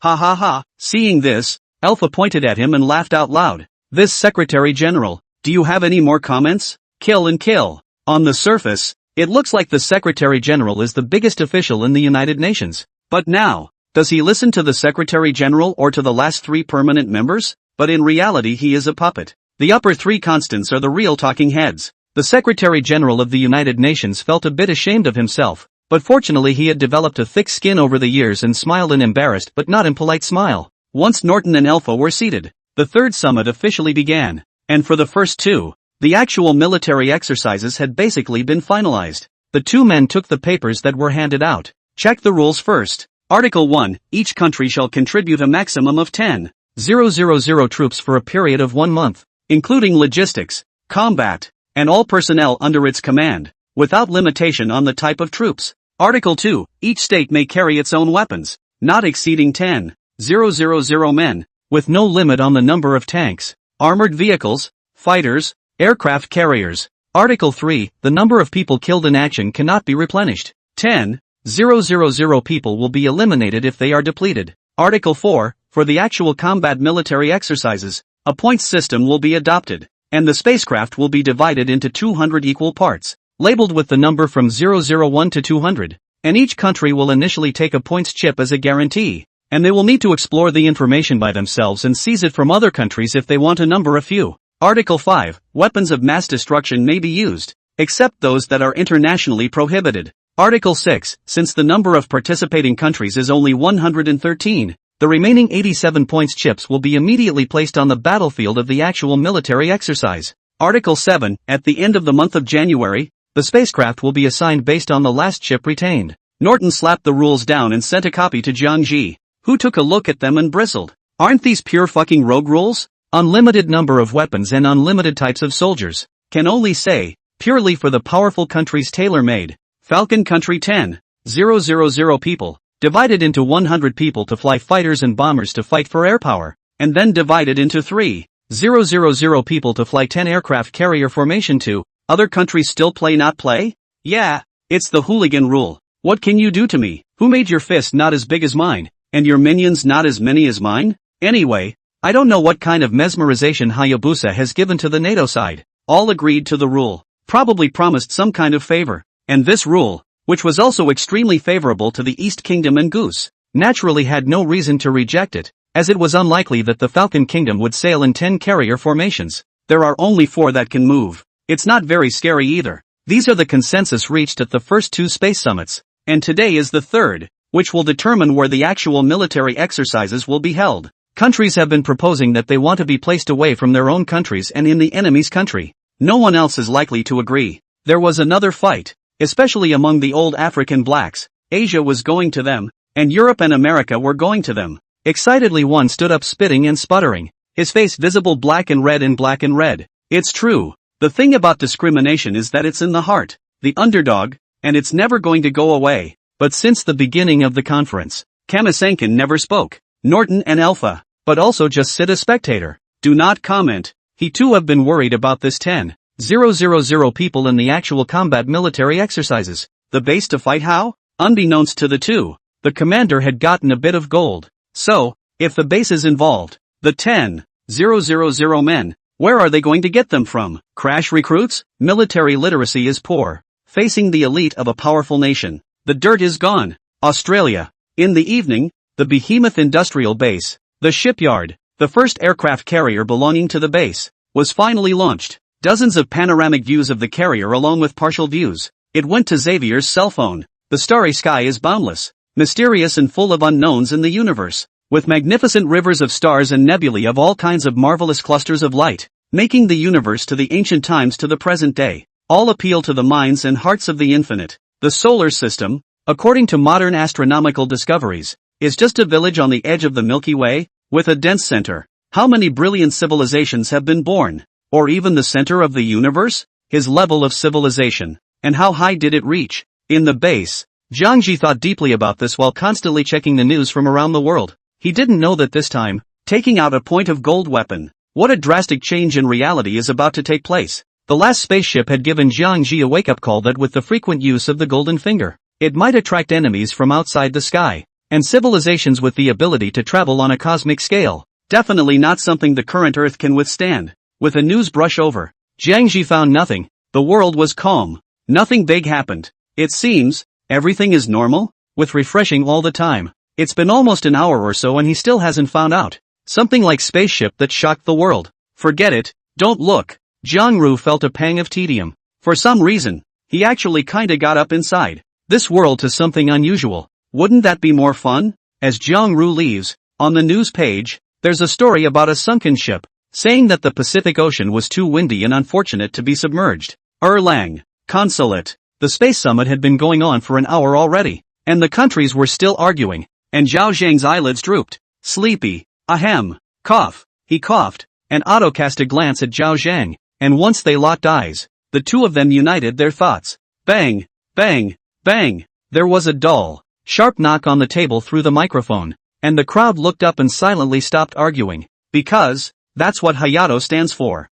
[SPEAKER 1] Ha. Seeing this, Alpha pointed at him and laughed out loud. "This Secretary General, do you have any more comments? Kill and kill." On the surface, it looks like the Secretary General is the biggest official in the United Nations. But now, Does he listen to the Secretary General or to the last 3 permanent members? But in reality he is a puppet. The upper 3 constants are the real talking heads. The Secretary General of the United Nations felt a bit ashamed of himself, but fortunately he had developed a thick skin over the years and smiled an embarrassed but not impolite smile. Once Norton and Alpha were seated, the third summit officially began, and for the first 2, the actual military exercises had basically been finalized. The 2 men took the papers that were handed out. Check the rules first. Article 1, each country shall contribute a maximum of 10,000 troops for a period of 1 month, including logistics, combat, and all personnel under its command, without limitation on the type of troops. Article 2, each state may carry its own weapons, not exceeding 10,000 men, with no limit on the number of tanks, armored vehicles, fighters, aircraft carriers. Article 3, the number of people killed in action cannot be replenished. 10,000 people will be eliminated if they are depleted. Article 4, for the actual combat military exercises, a points system will be adopted, and the spacecraft will be divided into 200 equal parts, labeled with the number from 001 to 200, and each country will initially take a points chip as a guarantee, and they will need to explore the information by themselves and seize it from other countries if they want to number a few. Article 5, weapons of mass destruction may be used, except those that are internationally prohibited. Article 6, since the number of participating countries is only 113, the remaining 87 points chips will be immediately placed on the battlefield of the actual military exercise. Article 7, at the end of the month of January, the spacecraft will be assigned based on the last chip retained. Norton slapped the rules down and sent a copy to Jiang Ji, who took a look at them and bristled. Aren't these pure fucking rogue rules? Unlimited number of weapons and unlimited types of soldiers. Can only say, purely for the powerful countries tailor-made. Falcon country 10,000 people, divided into 100 people to fly fighters and bombers to fight for air power, and then divided into 3,000 people to fly 10 aircraft carrier formation to. Other countries still play not play? Yeah, it's the hooligan rule. What can you do to me? Who made your fist not as big as mine, and your minions not as many as mine? Anyway, I don't know what kind of mesmerization Hayabusa has given to the NATO side. All agreed to the rule, probably promised some kind of favor, and this rule, which was also extremely favorable to the East Kingdom and Goose, naturally had no reason to reject it, as it was unlikely that the Falcon Kingdom would sail in 10 carrier formations. There are only 4 that can move. It's not very scary either. These are the consensus reached at the first 2 space summits, and today is the third, which will determine where the actual military exercises will be held. Countries have been proposing that they want to be placed away from their own countries and in the enemy's country. No one else is likely to agree. There was another fight, especially among the old African blacks. Asia was going to them, and Europe and America were going to them. Excitedly one stood up spitting and sputtering, his face visible black and red and black and red. It's true. The thing about discrimination is that it's in the heart, the underdog, and it's never going to go away. But since the beginning of the conference, Kamisenkin never spoke. Norton and Alpha, but also just sit a spectator. Do not comment. He too have been worried about this 10,000 people in the actual combat military exercises. The base to fight how? Unbeknownst to the 2, the commander had gotten a bit of gold. So, if the base is involved, the 10,000 men, where are they going to get them from? Crash recruits? Military literacy is poor. Facing the elite of a powerful nation, the dirt is gone. Australia. In the evening, the behemoth industrial base, the shipyard, the first aircraft carrier belonging to the base, was finally launched. Dozens of panoramic views of the carrier along with partial views. It went to Xavier's cell phone. The starry sky is boundless, mysterious and full of unknowns in the universe, with magnificent rivers of stars and nebulae of all kinds of marvelous clusters of light, making the universe to the ancient times to the present day. All appeal to the minds and hearts of the infinite. The solar system, according to modern astronomical discoveries, is just a village on the edge of the Milky Way, with a dense center. How many brilliant civilizations have been born? Or even the center of the universe? His level of civilization, and how high did it reach? In the base, Jiang Ji thought deeply about this while constantly checking the news from around the world. He didn't know that this time, taking out a point of gold weapon, what a drastic change in reality is about to take place. The last spaceship had given Jiang Ji a wake-up call that with the frequent use of the golden finger, it might attract enemies from outside the sky, and civilizations with the ability to travel on a cosmic scale. Definitely not something the current Earth can withstand. With a news brush over, Jiang Ji found nothing. The world was calm. Nothing big happened. It seems, everything is normal, with refreshing all the time. It's been almost an hour or so and he still hasn't found out. Something like spaceship that shocked the world. Forget it, don't look. Jiangru felt a pang of tedium. For some reason, he actually kinda got up inside this world to something unusual. Wouldn't that be more fun? As Jiangru leaves, on the news page, there's a story about a sunken ship, saying that the Pacific Ocean was too windy and unfortunate to be submerged. Erlang, consulate. The space summit had been going on for an hour already, and the countries were still arguing, and Zhao Zhang's eyelids drooped. Sleepy. Ahem. Cough. He coughed, and Otto cast a glance at Zhao Zhang, and once they locked eyes, the two of them united their thoughts. Bang, bang, bang. There was a dull, sharp knock on the table through the microphone, and the crowd looked up and silently stopped arguing, because that's what Hayato stands for.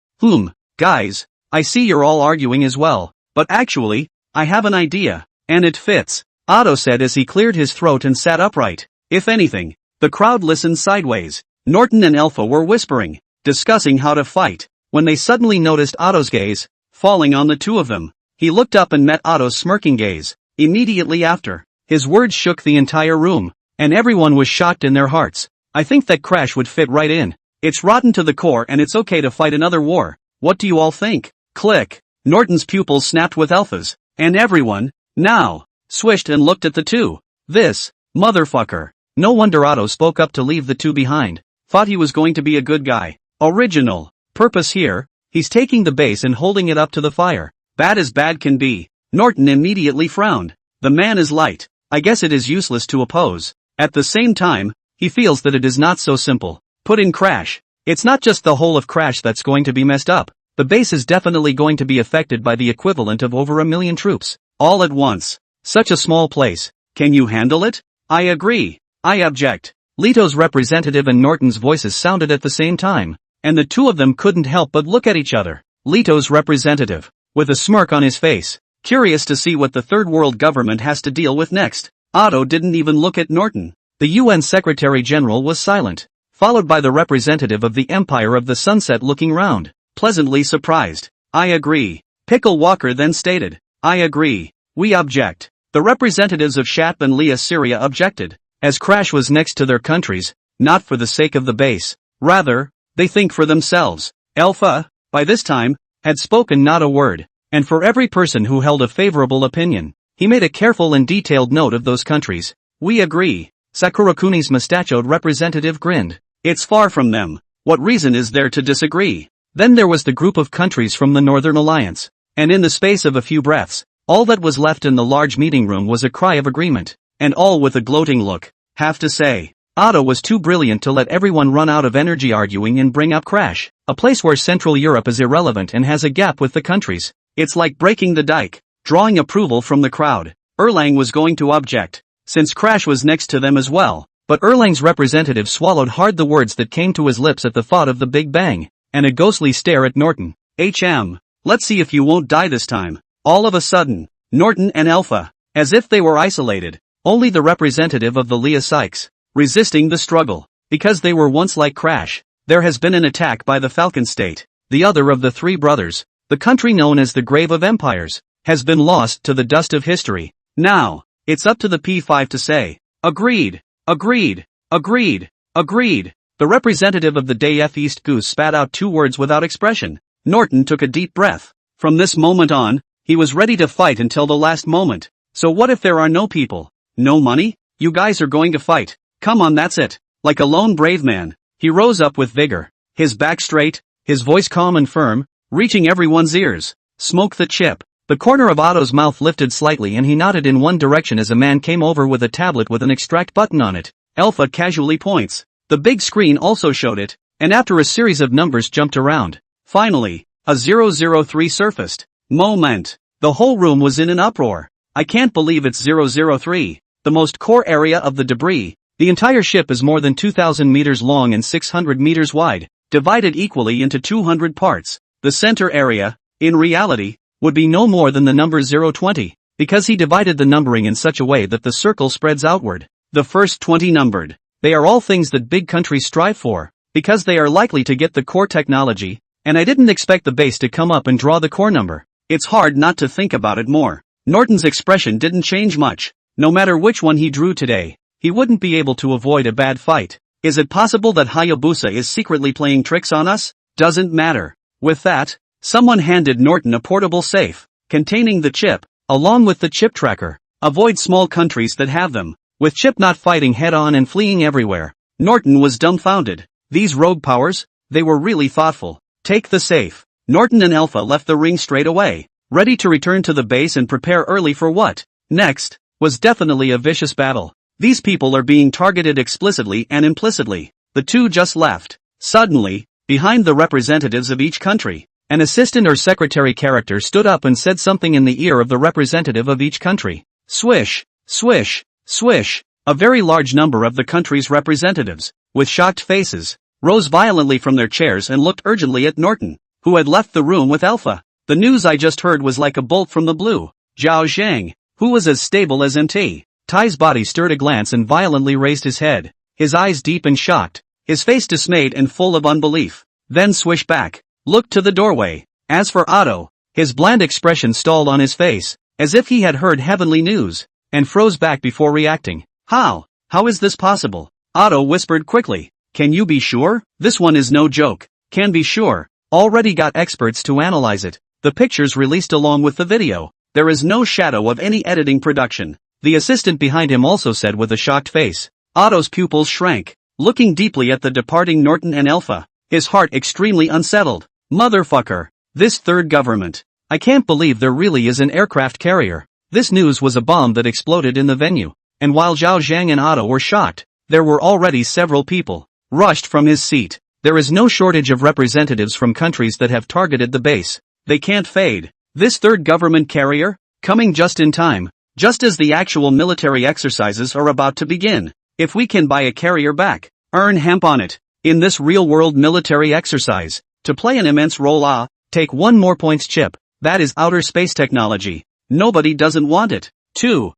[SPEAKER 1] Guys, I see you're all arguing as well, but actually, I have an idea, and it fits, Otto said as he cleared his throat and sat upright. If anything, the crowd listened sideways. Norton and Alpha were whispering, discussing how to fight, when they suddenly noticed Otto's gaze falling on the two of them. He looked up and met Otto's smirking gaze. Immediately after, his words shook the entire room, and everyone was shocked in their hearts. I think that Crash would fit right in. It's rotten to the core and it's okay to fight another war. What do you all think? Click. Norton's pupils snapped with Alpha's, and everyone, now, swished and looked at the two. This motherfucker. No wonder Otto spoke up to leave the two behind. Thought he was going to be a good guy. Original purpose here, he's taking the base and holding it up to the fire. Bad as bad can be. Norton immediately frowned. The man is light. I guess it is useless to oppose. At the same time, he feels that it is not so simple. Put in Crash. It's not just the whole of Crash that's going to be messed up. The base is definitely going to be affected by the equivalent of over 1 million troops. All at once. Such a small place. Can you handle it? I agree. I object. Leto's representative and Norton's voices sounded at the same time, and the two of them couldn't help but look at each other. Leto's representative, with a smirk on his face, curious to see what the Third World government has to deal with next. Otto didn't even look at Norton. The UN Secretary General was silent, followed by the representative of the Empire of the Sunset looking round, pleasantly surprised. I agree. Pickle Walker then stated, I agree. We object. The representatives of Shatp and Leah Syria objected, as Crash was next to their countries, not for the sake of the base. Rather, they think for themselves. Alpha, by this time, had spoken not a word, and for every person who held a favorable opinion, he made a careful and detailed note of those countries. We agree. Sakurakuni's mustachioed representative grinned. It's far from them. What reason is there to disagree? Then there was the group of countries from the Northern Alliance, and in the space of a few breaths, all that was left in the large meeting room was a cry of agreement, and all with a gloating look. Have to say, Otto was too brilliant to let everyone run out of energy arguing and bring up Crash, a place where Central Europe is irrelevant and has a gap with the countries. It's like breaking the dike, drawing approval from the crowd. Erlang was going to object, since Crash was next to them as well, but Erlang's representative swallowed hard the words that came to his lips at the thought of the Big Bang, and a ghostly stare at Norton. Let's see if you won't die this time. All of a sudden, Norton and Alpha, as if they were isolated, only the representative of the Leah Sykes, resisting the struggle, because they were once like Crash. There has been an attack by the Falcon State, the other of the three brothers. The country known as the Grave of Empires, has been lost to the dust of history. Now, it's up to the P5 to say, agreed, agreed, agreed, agreed. The representative of the DF East Goose spat out two words without expression. Norton took a deep breath. From this moment on, he was ready to fight until the last moment. So what if there are no people? No money? You guys are going to fight. Come on, that's it. Like a lone brave man, he rose up with vigor, his back straight, his voice calm and firm, reaching everyone's ears. Smoke the chip. The corner of Otto's mouth lifted slightly and he nodded in one direction as a man came over with a tablet with an extract button on it. Alpha casually points. The big screen also showed it, and after a series of numbers jumped around, finally, a 003 surfaced. Moment. The whole room was in an uproar. I can't believe it's 003. The most core area of the debris. The entire ship is more than 2,000 meters long and 600 meters wide, divided equally into 200 parts. The center area, in reality, would be no more than the number 020, because he divided the numbering in such a way that the circle spreads outward. The first 20 numbered. They are all things that big countries strive for, because they are likely to get the core technology, and I didn't expect the base to come up and draw the core number. It's hard not to think about it more. Norton's expression didn't change much. No matter which one he drew today, he wouldn't be able to avoid a bad fight. Is it possible that Hayabusa is secretly playing tricks on us? Doesn't matter. With that, someone handed Norton a portable safe, containing the chip, along with the chip tracker. Avoid small countries that have them. With Chip not fighting head-on and fleeing everywhere, Norton was dumbfounded. These rogue powers, they were really thoughtful. Take the safe. Norton and Alpha left the ring straight away, ready to return to the base and prepare early for what next was definitely a vicious battle. These people are being targeted explicitly and implicitly. The two just left. Suddenly, behind the representatives of each country, an assistant or secretary character stood up and said something in the ear of the representative of each country. Swish, swish, swish. A very large number of the country's representatives, with shocked faces, rose violently from their chairs and looked urgently at Norton, who had left the room with Alpha. The news I just heard was like a bolt from the blue. Zhao Zhang, who was as stable as MT, Tai's body stirred a glance and violently raised his head, his eyes deep and shocked, his face dismayed and full of unbelief. Then swish back, looked to the doorway. As for Otto, his bland expression stalled on his face, as if he had heard heavenly news, and froze back before reacting. How is this possible? Otto whispered quickly. Can you be sure? This one is no joke. Can be sure. Already got experts to analyze it. The pictures released along with the video. There is no shadow of any editing production. The assistant behind him also said with a shocked face. Otto's pupils shrank, looking deeply at the departing Norton and Alpha, his heart extremely unsettled. Motherfucker. This third government. I can't believe there really is an aircraft carrier. This news was a bomb that exploded in the venue. And while Zhao Zhang and Otto were shocked, there were already several people rushed from his seat. There is no shortage of representatives from countries that have targeted the base. They can't fade. This third government carrier? Coming just in time, just as the actual military exercises are about to begin. If we can buy a carrier back, earn hemp on it, in this real-world military exercise, to play an immense role take 1 more points chip, that is outer space technology. Nobody doesn't want it. 2.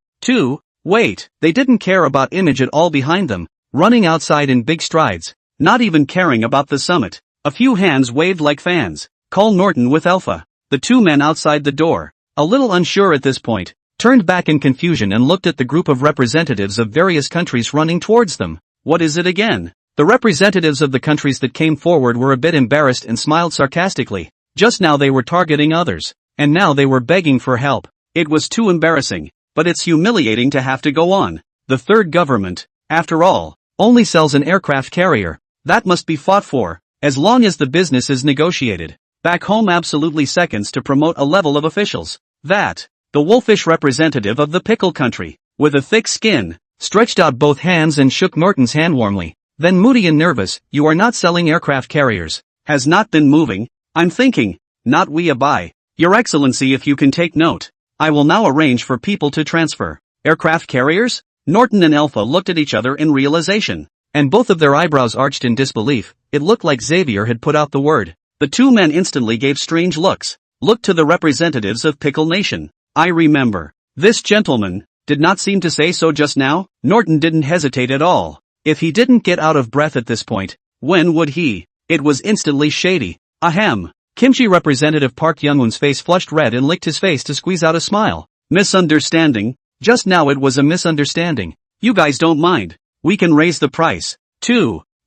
[SPEAKER 1] Wait, they didn't care about image at all behind them, running outside in big strides, not even caring about the summit. A few hands waved like fans. Call Norton with Alpha. The two men outside the door, a little unsure at this point, turned back in confusion and looked at the group of representatives of various countries running towards them. What is it again? The representatives of the countries that came forward were a bit embarrassed and smiled sarcastically. Just now they were targeting others, and now they were begging for help. It was too embarrassing. But it's humiliating to have to go on. The third government, after all, only sells an aircraft carrier. That must be fought for, as long as the business is negotiated. Back home absolutely seconds to promote a level of officials. That, the wolfish representative of the pickle country, with a thick skin, stretched out both hands and shook Norton's hand warmly. Then moody and nervous, you are not selling aircraft carriers. Has not been moving. I'm thinking, not we buy. Your Excellency, if you can take note. I will now arrange for people to transfer. Aircraft carriers? Norton and Alpha looked at each other in realization, and both of their eyebrows arched in disbelief. It looked like Xavier had put out the word. The two men instantly gave strange looks, looked to the representatives of Pickle Nation. I remember. This gentleman did not seem to say so just now. Norton didn't hesitate at all. If he didn't get out of breath at this point, when would he? It was instantly shady. Ahem. Kimchi Representative Park Youngwon's face flushed red and licked his face to squeeze out a smile. Misunderstanding? Just now it was a misunderstanding. You guys don't mind. We can raise the price.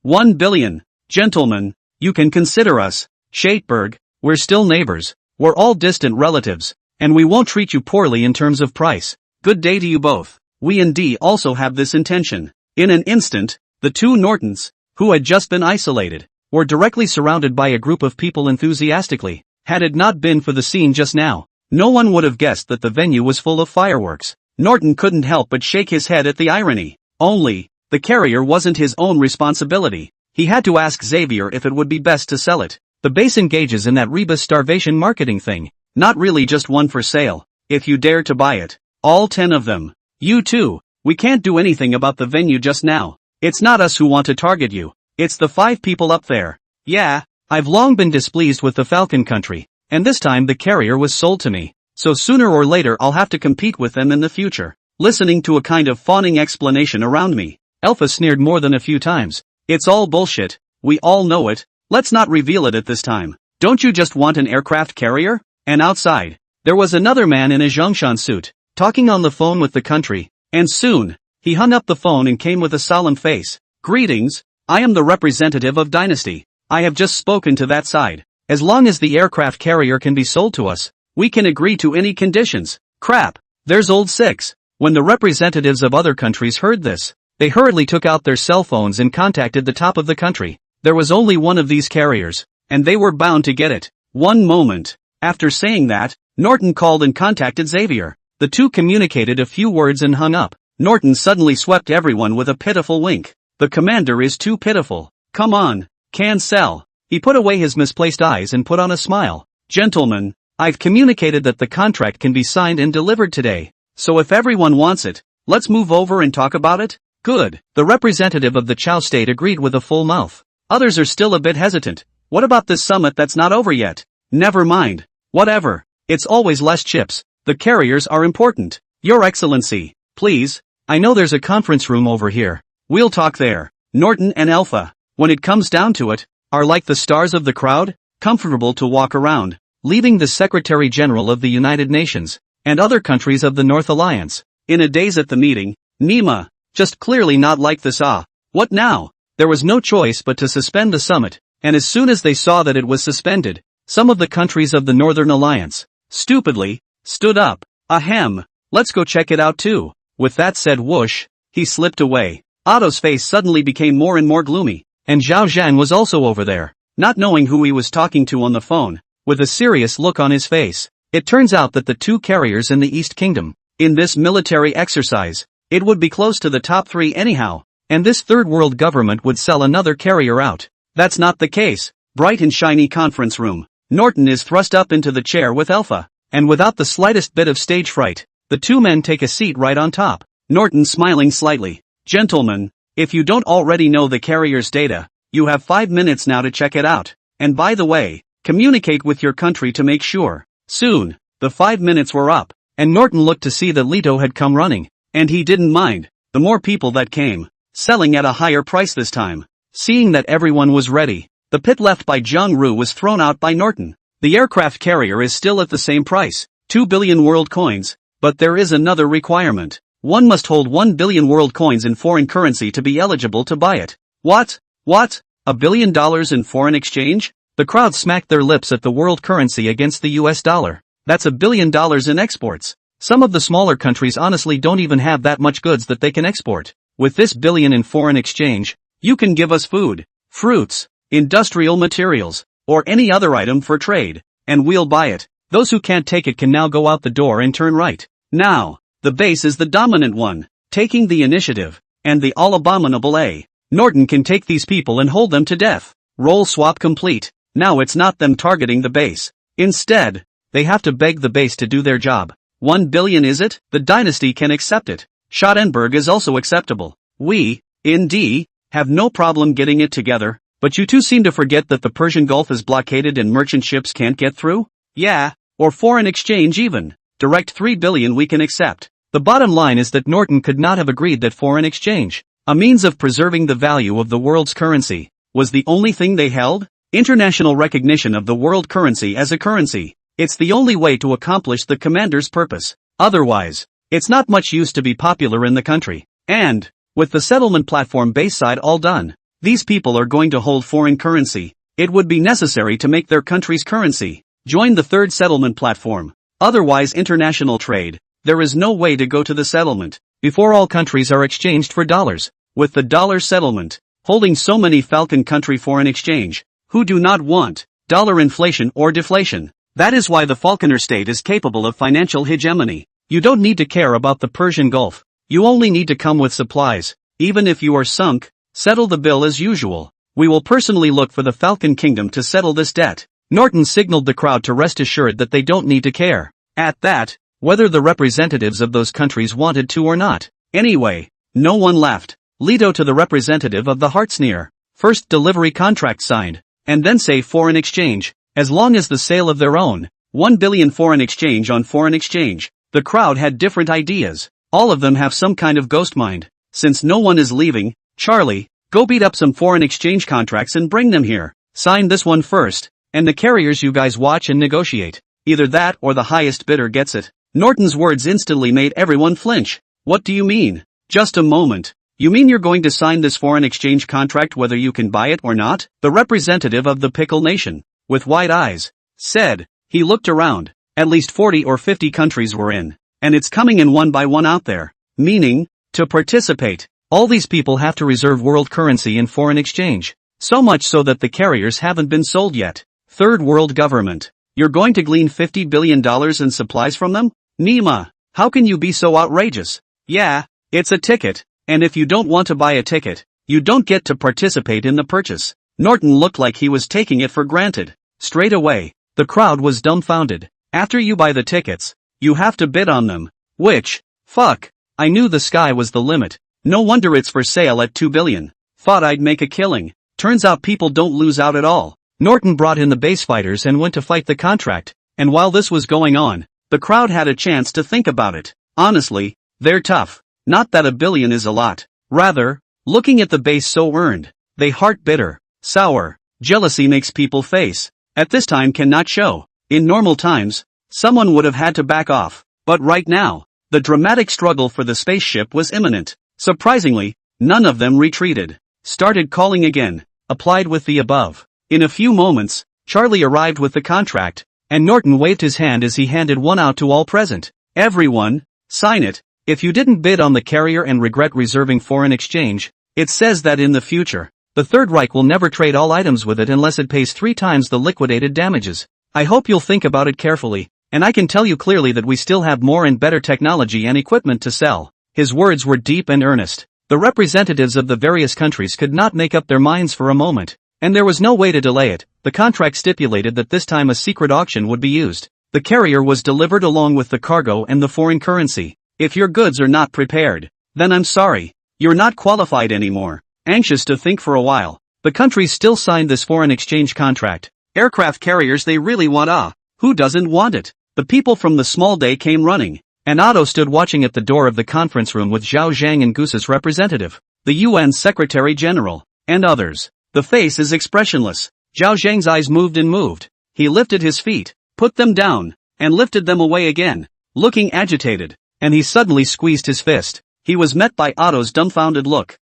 [SPEAKER 1] 1 billion. Gentlemen, you can consider us. Shateberg, we're still neighbors. We're all distant relatives. And we won't treat you poorly in terms of price. Good day to you both. We indeed also have this intention. In an instant, the two Nortons, who had just been isolated, were directly surrounded by a group of people enthusiastically. Had it not been for the scene just now, no one would have guessed that the venue was full of fireworks. Norton couldn't help but shake his head at the irony. Only, the carrier wasn't his own responsibility. He had to ask Xavier if it would be best to sell it. The base engages in that rebus starvation marketing thing. Not really just one for sale. If you dare to buy it, all 10 of them. You too. We can't do anything about the venue just now. It's not us who want to target you. It's the 5 people up there. Yeah, I've long been displeased with the Falcon country, and this time the carrier was sold to me. So sooner or later I'll have to compete with them in the future. Listening to a kind of fawning explanation around me, Alpha sneered more than a few times. It's all bullshit. We all know it. Let's not reveal it at this time. Don't you just want an aircraft carrier? And outside, there was another man in a Zhongshan suit, talking on the phone with the country. And soon, He hung up the phone and came with a solemn face. Greetings, I am the representative of Dynasty. I have just spoken to that side. As long as the aircraft carrier can be sold to us, we can agree to any conditions. Crap, there's old six. When the representatives of other countries heard this, they hurriedly took out their cell phones and contacted the top of the country. There was only one of these carriers, and they were bound to get it. One moment. After saying that, Norton called and contacted Xavier. The two communicated a few words and hung up. Norton suddenly swept everyone with a pitiful wink. The commander is too pitiful. Come on, cancel. He put away his misplaced eyes and put on a smile. Gentlemen, I've communicated that the contract can be signed and delivered today. So if everyone wants it, let's move over and talk about it? Good. The representative of the Chow state agreed with a full mouth. Others are still a bit hesitant. What about this summit that's not over yet? Never mind. Whatever. It's always less chips. The carriers are important. Your Excellency, please. I know there's a conference room over here. We'll talk there. Norton and Alpha, when it comes down to it, are like the stars of the crowd, comfortable to walk around, leaving the Secretary General of the United Nations, and other countries of the North Alliance, in a daze at the meeting. Nima, just clearly not like this. What now? There was no choice but to suspend the summit, and as soon as they saw that it was suspended, some of the countries of the Northern Alliance, stupidly, stood up. Ahem, let's go check it out too. With that said, whoosh, he slipped away. Otto's face suddenly became more and more gloomy, and Zhao Zhan was also over there, not knowing who he was talking to on the phone, with a serious look on his face. It turns out that the two carriers in the East Kingdom, in this military exercise, it would be close to the top 3 anyhow, and this third world government would sell another carrier out. That's not the case. Bright and shiny conference room. Norton is thrust up into the chair with Alpha, and without the slightest bit of stage fright, the two men take a seat right on top. Norton smiling slightly. Gentlemen, if you don't already know the carrier's data, you have 5 minutes now to check it out. And by the way, communicate with your country to make sure. Soon, the 5 minutes were up, and Norton looked to see that Leto had come running, and he didn't mind. The more people that came, selling at a higher price this time. Seeing that everyone was ready, the pit left by Zhang Ru was thrown out by Norton. The aircraft carrier is still at the same price, 2 billion world coins, but there is another requirement. One must hold 1 billion world coins in foreign currency to be eligible to buy it. What? What? $1 billion in foreign exchange? The crowd smacked their lips at the world currency against the US dollar. That's $1 billion in exports. Some of the smaller countries honestly don't even have that much goods that they can export. With this billion in foreign exchange, you can give us food, fruits, industrial materials, or any other item for trade, and we'll buy it. Those who can't take it can now go out the door and turn right. Now, the base is the dominant one, taking the initiative, and the all-abominable A. Norton can take these people and hold them to death. Role swap complete. Now it's not them targeting the base. Instead, they have to beg the base to do their job. 1 billion is it? The dynasty can accept it. Schottenberg is also acceptable. We, indeed, have no problem getting it together, but you two seem to forget that the Persian Gulf is blockaded and merchant ships can't get through? Yeah, or foreign exchange even. Direct 3 billion we can accept. The bottom line is that Norton could not have agreed that foreign exchange, a means of preserving the value of the world's currency, was the only thing they held. International recognition of the world currency as a currency. It's the only way to accomplish the commander's purpose. Otherwise, it's not much use to be popular in the country. And, with the settlement platform base side all done, these people are going to hold foreign currency. It would be necessary to make their country's currency. Join the third settlement platform. Otherwise international trade, there is no way to go to the settlement, before all countries are exchanged for dollars. With the dollar settlement, holding so many Falcon country foreign exchange, who do not want dollar inflation or deflation. That is why the Falconer state is capable of financial hegemony. You don't need to care about the Persian Gulf. You only need to come with supplies. Even if you are sunk, settle the bill as usual. We will personally look for the Falcon Kingdom to settle this debt. Norton signaled the crowd to rest assured that they don't need to care. At that, whether the representatives of those countries wanted to or not. Anyway, no one left. Leto to the representative of the Heartsneer. First delivery contract signed, and then say foreign exchange, as long as the sale of their own. 1 billion foreign exchange on foreign exchange. The crowd had different ideas. All of them have some kind of ghost mind. Since no one is leaving, Charlie, go beat up some foreign exchange contracts and bring them here. Sign this one first, and the carriers you guys watch and negotiate. Either that or the highest bidder gets it. Norton's words instantly made everyone flinch. What do you mean? Just a moment. You mean you're going to sign this foreign exchange contract whether you can buy it or not? The representative of the Pickle Nation, with wide eyes, said. He looked around. At least 40 or 50 countries were in. And it's coming in one by one out there. Meaning, to participate, all these people have to reserve world currency in foreign exchange. So much so that the carriers haven't been sold yet. Third world government. You're going to glean $50 billion in supplies from them? Nima, how can you be so outrageous? Yeah, it's a ticket, and if you don't want to buy a ticket, you don't get to participate in the purchase. Norton looked like he was taking it for granted. Straight away, the crowd was dumbfounded. After you buy the tickets, you have to bid on them. Which, fuck, I knew the sky was the limit. No wonder it's for sale at $2 billion. Thought I'd make a killing. Turns out people don't lose out at all. Norton brought in the base fighters and went to fight the contract, and while this was going on, the crowd had a chance to think about it. Honestly, they're tough. Not that $1 billion is a lot. Rather, looking at the base so earned, they heart bitter, sour, jealousy makes people face. At this time cannot show. In normal times, someone would have had to back off, but right now, the dramatic struggle for the spaceship was imminent. Surprisingly, none of them retreated. Started calling again, applied with the above. In a few moments, Charlie arrived with the contract, and Norton waved his hand as he handed one out to all present. Everyone, sign it. If you didn't bid on the carrier and regret reserving foreign exchange, it says that in the future, the Third Reich will never trade all items with it unless it pays 3 times the liquidated damages. I hope you'll think about it carefully, and I can tell you clearly that we still have more and better technology and equipment to sell. His words were deep and earnest. The representatives of the various countries could not make up their minds for a moment. And there was no way to delay it. The contract stipulated that this time a secret auction would be used. The carrier was delivered along with the cargo and the foreign currency. If your goods are not prepared, then I'm sorry, you're not qualified anymore. Anxious to think for a while, the countries still signed this foreign exchange contract. Aircraft carriers they really want. Who doesn't want it? The people from the small day came running, and Otto stood watching at the door of the conference room with Zhao Zhang and Goose's representative, the UN Secretary General, and others. The face is expressionless. Zhao Zhang's eyes moved and moved. He lifted his feet, put them down, and lifted them away again, looking agitated, and he suddenly squeezed his fist. He was met by Otto's dumbfounded look.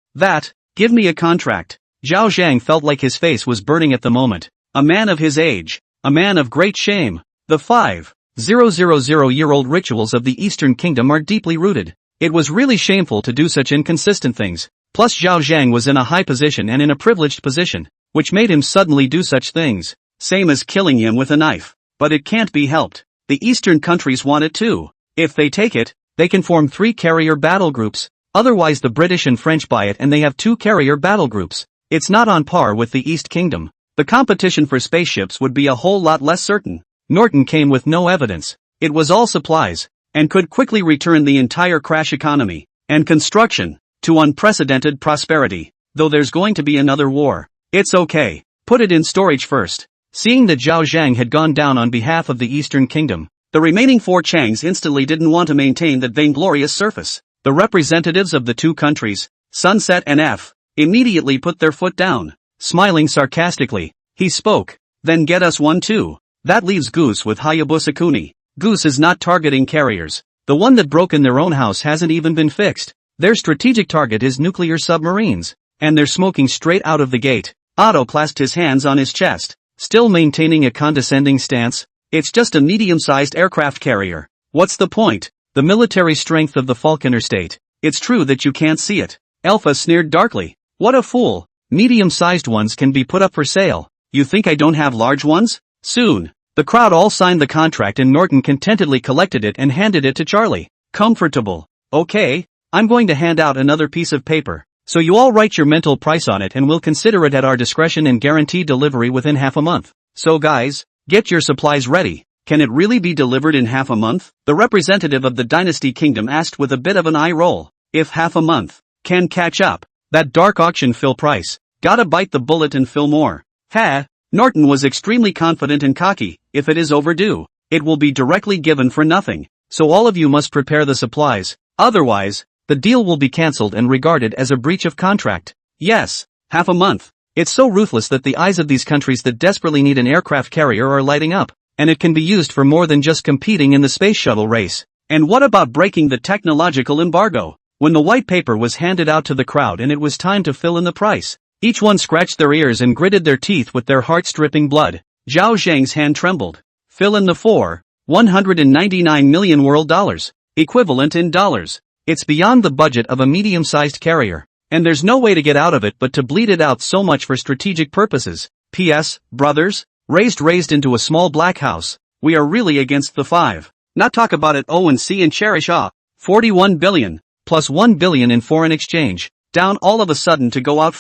[SPEAKER 1] Give me a contract. Zhao Zhang felt like his face was burning at the moment. A man of his age, a man of great shame. The 5,000-year-old rituals of the Eastern Kingdom are deeply rooted. It was really shameful to do such inconsistent things. Plus Zhao Zhang was in a high position and in a privileged position, which made him suddenly do such things. Same as killing him with a knife. But it can't be helped. The Eastern countries want it too. If they take it, they can form 3 carrier battle groups. Otherwise the British and French buy it and they have 2 carrier battle groups. It's not on par with the East Kingdom. The competition for spaceships would be a whole lot less certain. Norton came with no evidence. It was all supplies, and could quickly return the entire crash economy and construction to unprecedented prosperity. Though there's going to be another war. It's okay. Put it in storage first. Seeing that Zhao Zhang had gone down on behalf of the Eastern Kingdom, the remaining 4 Changs instantly didn't want to maintain that vainglorious surface. The representatives of the 2 countries, Sunset and F, immediately put their foot down. Smiling sarcastically, he spoke. Then get us one too. That leaves Goose with Hayabusa Kuni. Goose is not targeting carriers. The one that broke in their own house hasn't even been fixed. Their strategic target is nuclear submarines. And they're smoking straight out of the gate. Otto clasped his hands on his chest, still maintaining a condescending stance. It's just a medium-sized aircraft carrier. What's the point? The military strength of the Falconer state. It's true that you can't see it. Alpha sneered darkly. What a fool. Medium-sized ones can be put up for sale. You think I don't have large ones? Soon. The crowd all signed the contract and Norton contentedly collected it and handed it to Charlie. Comfortable. Okay, I'm going to hand out another piece of paper. So you all write your mental price on it and we'll consider it at our discretion and guarantee delivery within half a month. So guys, get your supplies ready. Can it really be delivered in half a month? The representative of the Dynasty Kingdom asked with a bit of an eye roll. If half a month can catch up, that dark auction fill price. Gotta bite the bullet and fill more. Norton was extremely confident and cocky. If it is overdue, it will be directly given for nothing. So all of you must prepare the supplies. Otherwise, the deal will be cancelled and regarded as a breach of contract. Yes, half a month. It's so ruthless that the eyes of these countries that desperately need an aircraft carrier are lighting up. And it can be used for more than just competing in the space shuttle race. And what about breaking the technological embargo? When the white paper was handed out to the crowd and it was time to fill in the price, each one scratched their ears and gritted their teeth with their hearts dripping blood. Zhao Zhang's hand trembled. Fill in the 199 million world dollars, equivalent in dollars. It's beyond the budget of a medium-sized carrier, and there's no way to get out of it but to bleed it out. So much for strategic purposes. P.S. Brothers, raised into a small black house, we are really against the 5. Not talk about it. Oh, and see and cherish 41 billion, plus 1 billion in foreign exchange, down all of a sudden to go out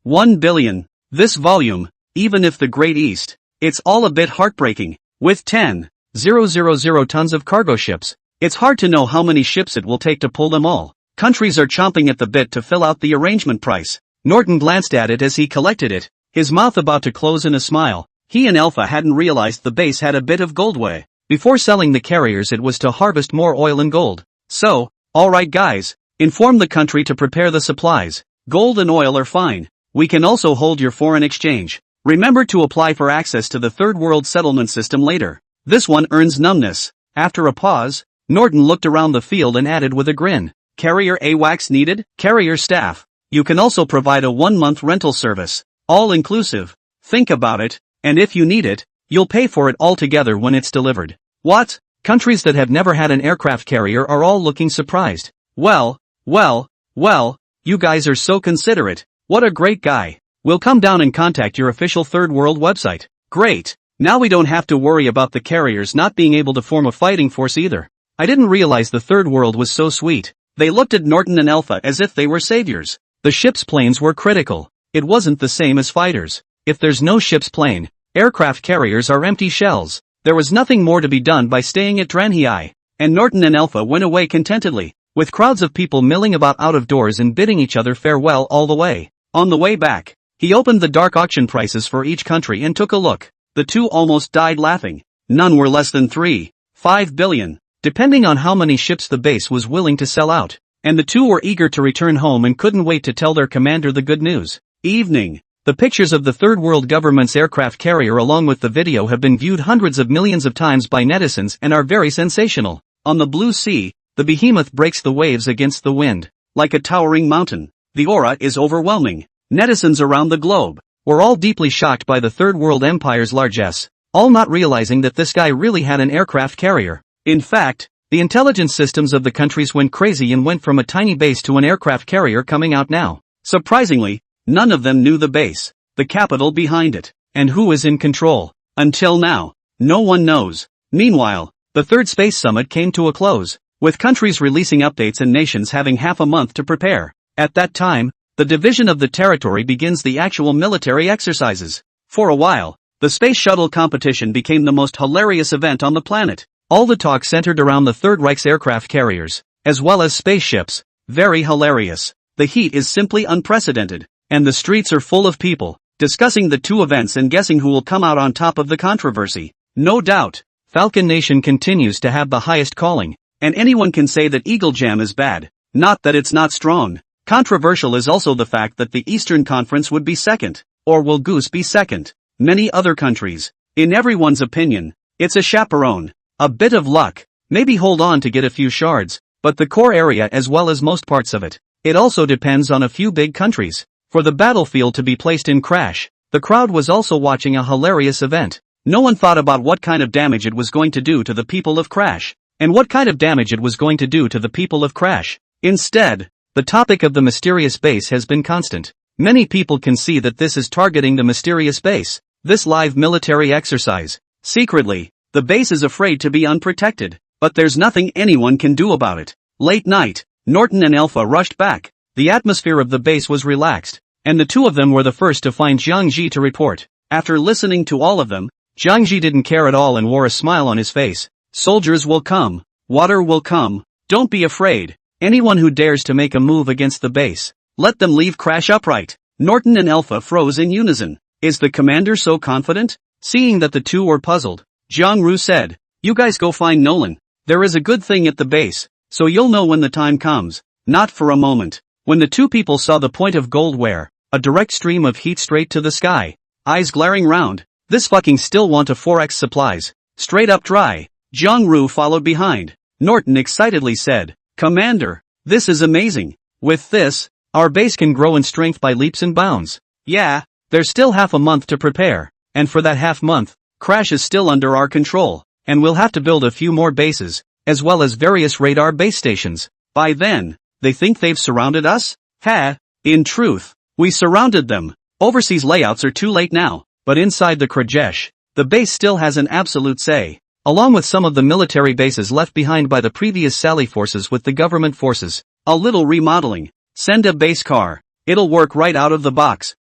[SPEAKER 1] 1 billion. This volume, even if the Great East, it's all a bit heartbreaking. With 10,000 tons of cargo ships, it's hard to know how many ships it will take to pull them all. Countries are chomping at the bit to fill out the arrangement price. Norton glanced at it as he collected it, his mouth about to close in a smile. He and Alpha hadn't realized the base had a bit of goldway. Before selling the carriers it was to harvest more oil and gold. So, alright guys, inform the country to prepare the supplies. Gold and oil are fine. We can also hold your foreign exchange. Remember to apply for access to the third world settlement system later. This one earns numbness. After a pause, Norton looked around the field and added with a grin. Carrier AWACS needed? Carrier staff. You can also provide a 1-month rental service. All inclusive. Think about it, and if you need it, you'll pay for it all together when it's delivered. What? Countries that have never had an aircraft carrier are all looking surprised. Well, you guys are so considerate. What a great guy. We'll come down and contact your official Third World website. Great. Now we don't have to worry about the carriers not being able to form a fighting force either. I didn't realize the Third World was so sweet. They looked at Norton and Alpha as if they were saviors. The ship's planes were critical. It wasn't the same as fighters. If there's no ship's plane, aircraft carriers are empty shells. There was nothing more to be done by staying at Dranhei. And Norton and Alpha went away contentedly, with crowds of people milling about out of doors and bidding each other farewell all the way. On the way back, he opened the dark auction prices for each country and took a look. The two almost died laughing. None were less than 5 billion, depending on how many ships the base was willing to sell out. And the two were eager to return home and couldn't wait to tell their commander the good news. Evening. The pictures of the Third World government's aircraft carrier along with the video have been viewed hundreds of millions of times by netizens and are very sensational. On the blue sea, the behemoth breaks the waves against the wind. Like a towering mountain. The aura is overwhelming. Netizens around the globe were all deeply shocked by the Third World Empire's largesse, all not realizing that this guy really had an aircraft carrier. In fact, the intelligence systems of the countries went crazy and went from a tiny base to an aircraft carrier coming out now. Surprisingly, none of them knew the base, the capital behind it, and who is in control. Until now, no one knows. Meanwhile, the third space summit came to a close, with countries releasing updates and nations having half a month to prepare. At that time, the division of the territory begins the actual military exercises. For a while, the space shuttle competition became the most hilarious event on the planet. All the talk centered around the Third Reich's aircraft carriers, as well as spaceships. Very hilarious. The heat is simply unprecedented, and the streets are full of people, discussing the two events and guessing who will come out on top of the controversy. No doubt, Falcon Nation continues to have the highest calling, and anyone can say that Eagle Jam is bad, not that it's not strong. Controversial is also the fact that the Eastern Conference would be second, or will Goose be second? Many other countries. In everyone's opinion, it's a chaperone. A bit of luck, maybe hold on to get a few shards, but the core area as well as most parts of it. It also depends on a few big countries. For the battlefield to be placed in crash, the crowd was also watching a hilarious event. No one thought about what kind of damage it was going to do to the people of Crash, and what kind of damage it was going to do to the people of Crash. Instead, the topic of the mysterious base has been constant. Many people can see that this is targeting the mysterious base, this live military exercise. Secretly, the base is afraid to be unprotected, but there's nothing anyone can do about it. Late night, Norton and Alpha rushed back. The atmosphere of the base was relaxed, and the two of them were the first to find Jiang Ji to report. After listening to all of them, Jiang Ji didn't care at all and wore a smile on his face. Soldiers will come. Water will come. Don't be afraid. Anyone who dares to make a move against the base, let them leave Crash upright. Norton and Alpha froze in unison. Is the commander so confident? Seeing that the two were puzzled, Jiang Ru said, "You guys go find Nolan. There is a good thing at the base, so you'll know when the time comes." Not for a moment. When the two people saw the point of gold where, a direct stream of heat straight to the sky, eyes glaring round, this fucking still want a 4x supplies, straight up dry. Jiang Ru followed behind. Norton excitedly said, "Commander, This is amazing. With this, our base can grow in strength by leaps and bounds. Yeah, there's still half a month to prepare, and for that half month, Crash is still under our control, and we'll have to build a few more bases, as well as various radar base stations. By then, they think they've surrounded us? Ha! In truth, we surrounded them. Overseas layouts are too late now, but inside the Krajesh, the base still has an absolute say, along with some of the military bases left behind by the previous Sally forces with the government forces. A little remodeling. Send a base car. It'll work right out of the box.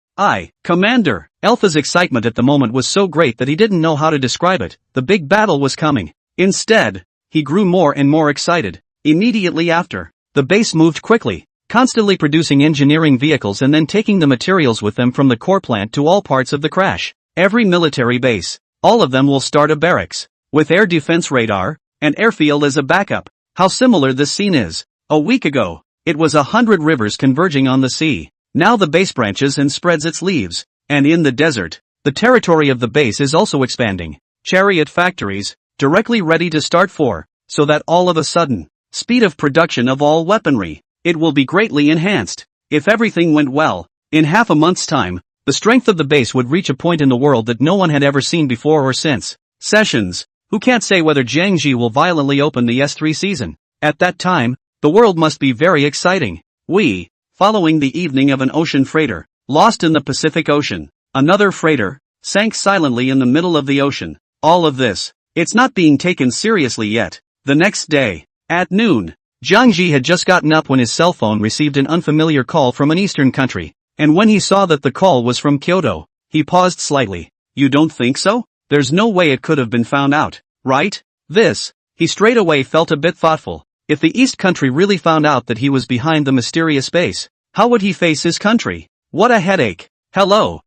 [SPEAKER 1] Commander. Alpha's excitement at the moment was so great that he didn't know how to describe it. The big battle was coming. Instead, he grew more and more excited. Immediately after, the base moved quickly, constantly producing engineering vehicles and then taking the materials with them from the core plant to all parts of the crash. Every military base, all of them will start a barracks, with air defense radar, and airfield as a backup. How similar this scene is. A week ago, it was 100 rivers converging on the sea. Now the base branches and spreads its leaves. And in the desert, the territory of the base is also expanding. Chariot factories, directly ready to start for, so that all of a sudden, speed of production of all weaponry, it will be greatly enhanced. If everything went well, in half a month's time, the strength of the base would reach a point in the world that no one had ever seen before or since. Sessions. Who can't say whether Jiangji will violently open the S3 season? At that time, the world must be very exciting. We, following the evening of an ocean freighter, lost in the Pacific Ocean. Another freighter, sank silently in the middle of the ocean. All of this, it's not being taken seriously yet. The next day, at noon, Jiangji had just gotten up when his cell phone received an unfamiliar call from an eastern country. And when he saw that the call was from Kyoto, he paused slightly. You don't think so? There's no way it could have been found out, right? He straight away felt a bit thoughtful. If the East country really found out that he was behind the mysterious base, how would he face his country? What a headache. Hello,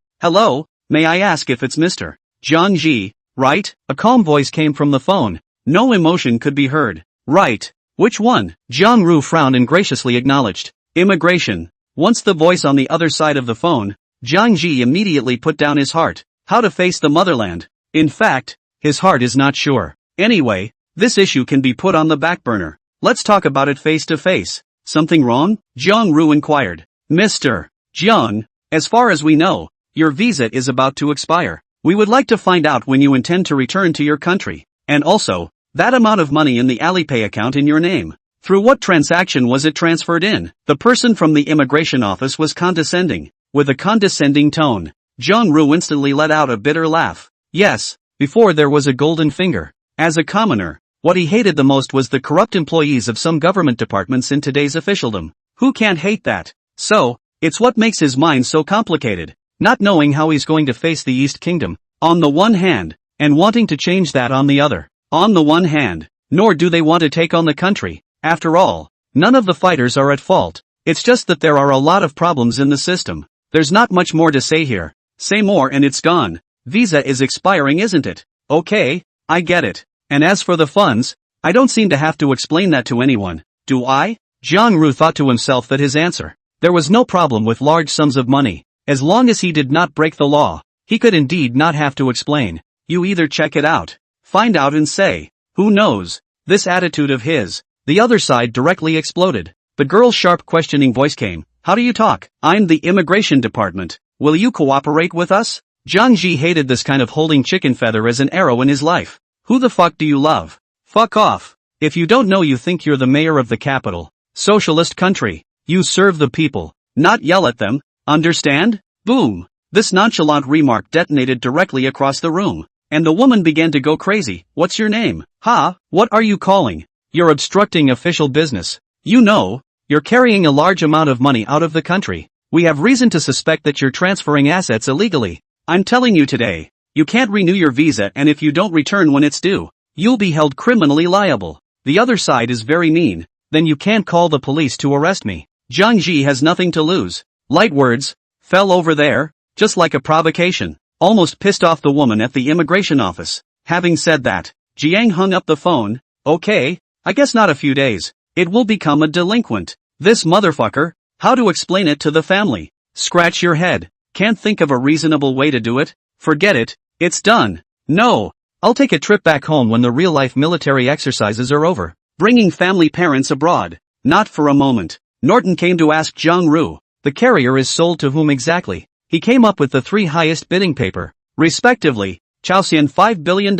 [SPEAKER 1] may I ask if it's Mr. Jiangji, right? A calm voice came from the phone. No emotion could be heard. Right. Which one? Jiang Ru frowned and graciously acknowledged. Immigration. Once the voice on the other side of the phone, Jiangji immediately put down his heart. How to face the motherland. In fact, his heart is not sure. Anyway, this issue can be put on the back burner. Let's talk about it face to face. Something wrong? Jiang Ru inquired. Mr. Jiang, as far as we know, your visa is about to expire. We would like to find out when you intend to return to your country. And also, that amount of money in the Alipay account in your name. Through what transaction was it transferred in? The person from the immigration office was condescending. With a condescending tone, Jiang Ru instantly let out a bitter laugh. Yes, before there was a golden finger. As a commoner, what he hated the most was the corrupt employees of some government departments in today's officialdom. Who can't hate that? So, it's what makes his mind so complicated. Not knowing how he's going to face the East Kingdom, on the one hand, and wanting to change that on the other. On the one hand, nor do they want to take on the country. After all, none of the fighters are at fault. It's just that there are a lot of problems in the system. There's not much more to say here. Say more and it's gone. Visa is expiring, isn't it? Okay, I get it. And as for the funds, I don't seem to have to explain that to anyone, do I? Jiang Ru thought to himself that his answer. There was no problem with large sums of money. As long as he did not break the law, he could indeed not have to explain. You either check it out, find out and say, who knows? This attitude of his, the other side directly exploded. The girl's sharp questioning voice came. How do you talk? I'm the immigration department. Will you cooperate with us? Jiang Ji hated this kind of holding chicken feather as an arrow in his life. Who the fuck do you love? Fuck off. If you don't know, you think you're the mayor of the capital. Socialist country. You serve the people, not yell at them. Understand? Boom. This nonchalant remark detonated directly across the room. And the woman began to go crazy. What's your name? Ha? What are you calling? You're obstructing official business. You know, you're carrying a large amount of money out of the country. We have reason to suspect that you're transferring assets illegally. I'm telling you today, you can't renew your visa, and if you don't return when it's due, you'll be held criminally liable. The other side is very mean. Then you can't call the police to arrest me. Jiang Ji has nothing to lose. Light words. Fell over there, just like a provocation. Almost pissed off the woman at the immigration office. Having said that, Jiang hung up the phone. Okay, I guess not a few days. It will become a delinquent. This motherfucker. How to explain it to the family? Scratch your head. Can't think of a reasonable way to do it? Forget it. It's done. No. I'll take a trip back home when the real-life military exercises are over. Bringing family parents abroad. Not for a moment. Norton came to ask Zhang Ru, the carrier is sold to whom exactly? He came up with the three highest bidding paper, respectively, Chaosian $5 billion,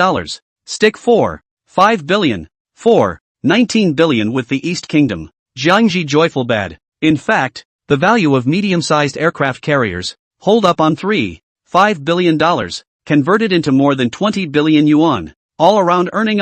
[SPEAKER 1] Stick 4, $5 billion, 4, $19 billion with the East Kingdom, Jiangxi Joyful Bad. In fact, the value of medium-sized aircraft carriers, hold up on $5 billion, converted into more than 20 billion yuan, all around earning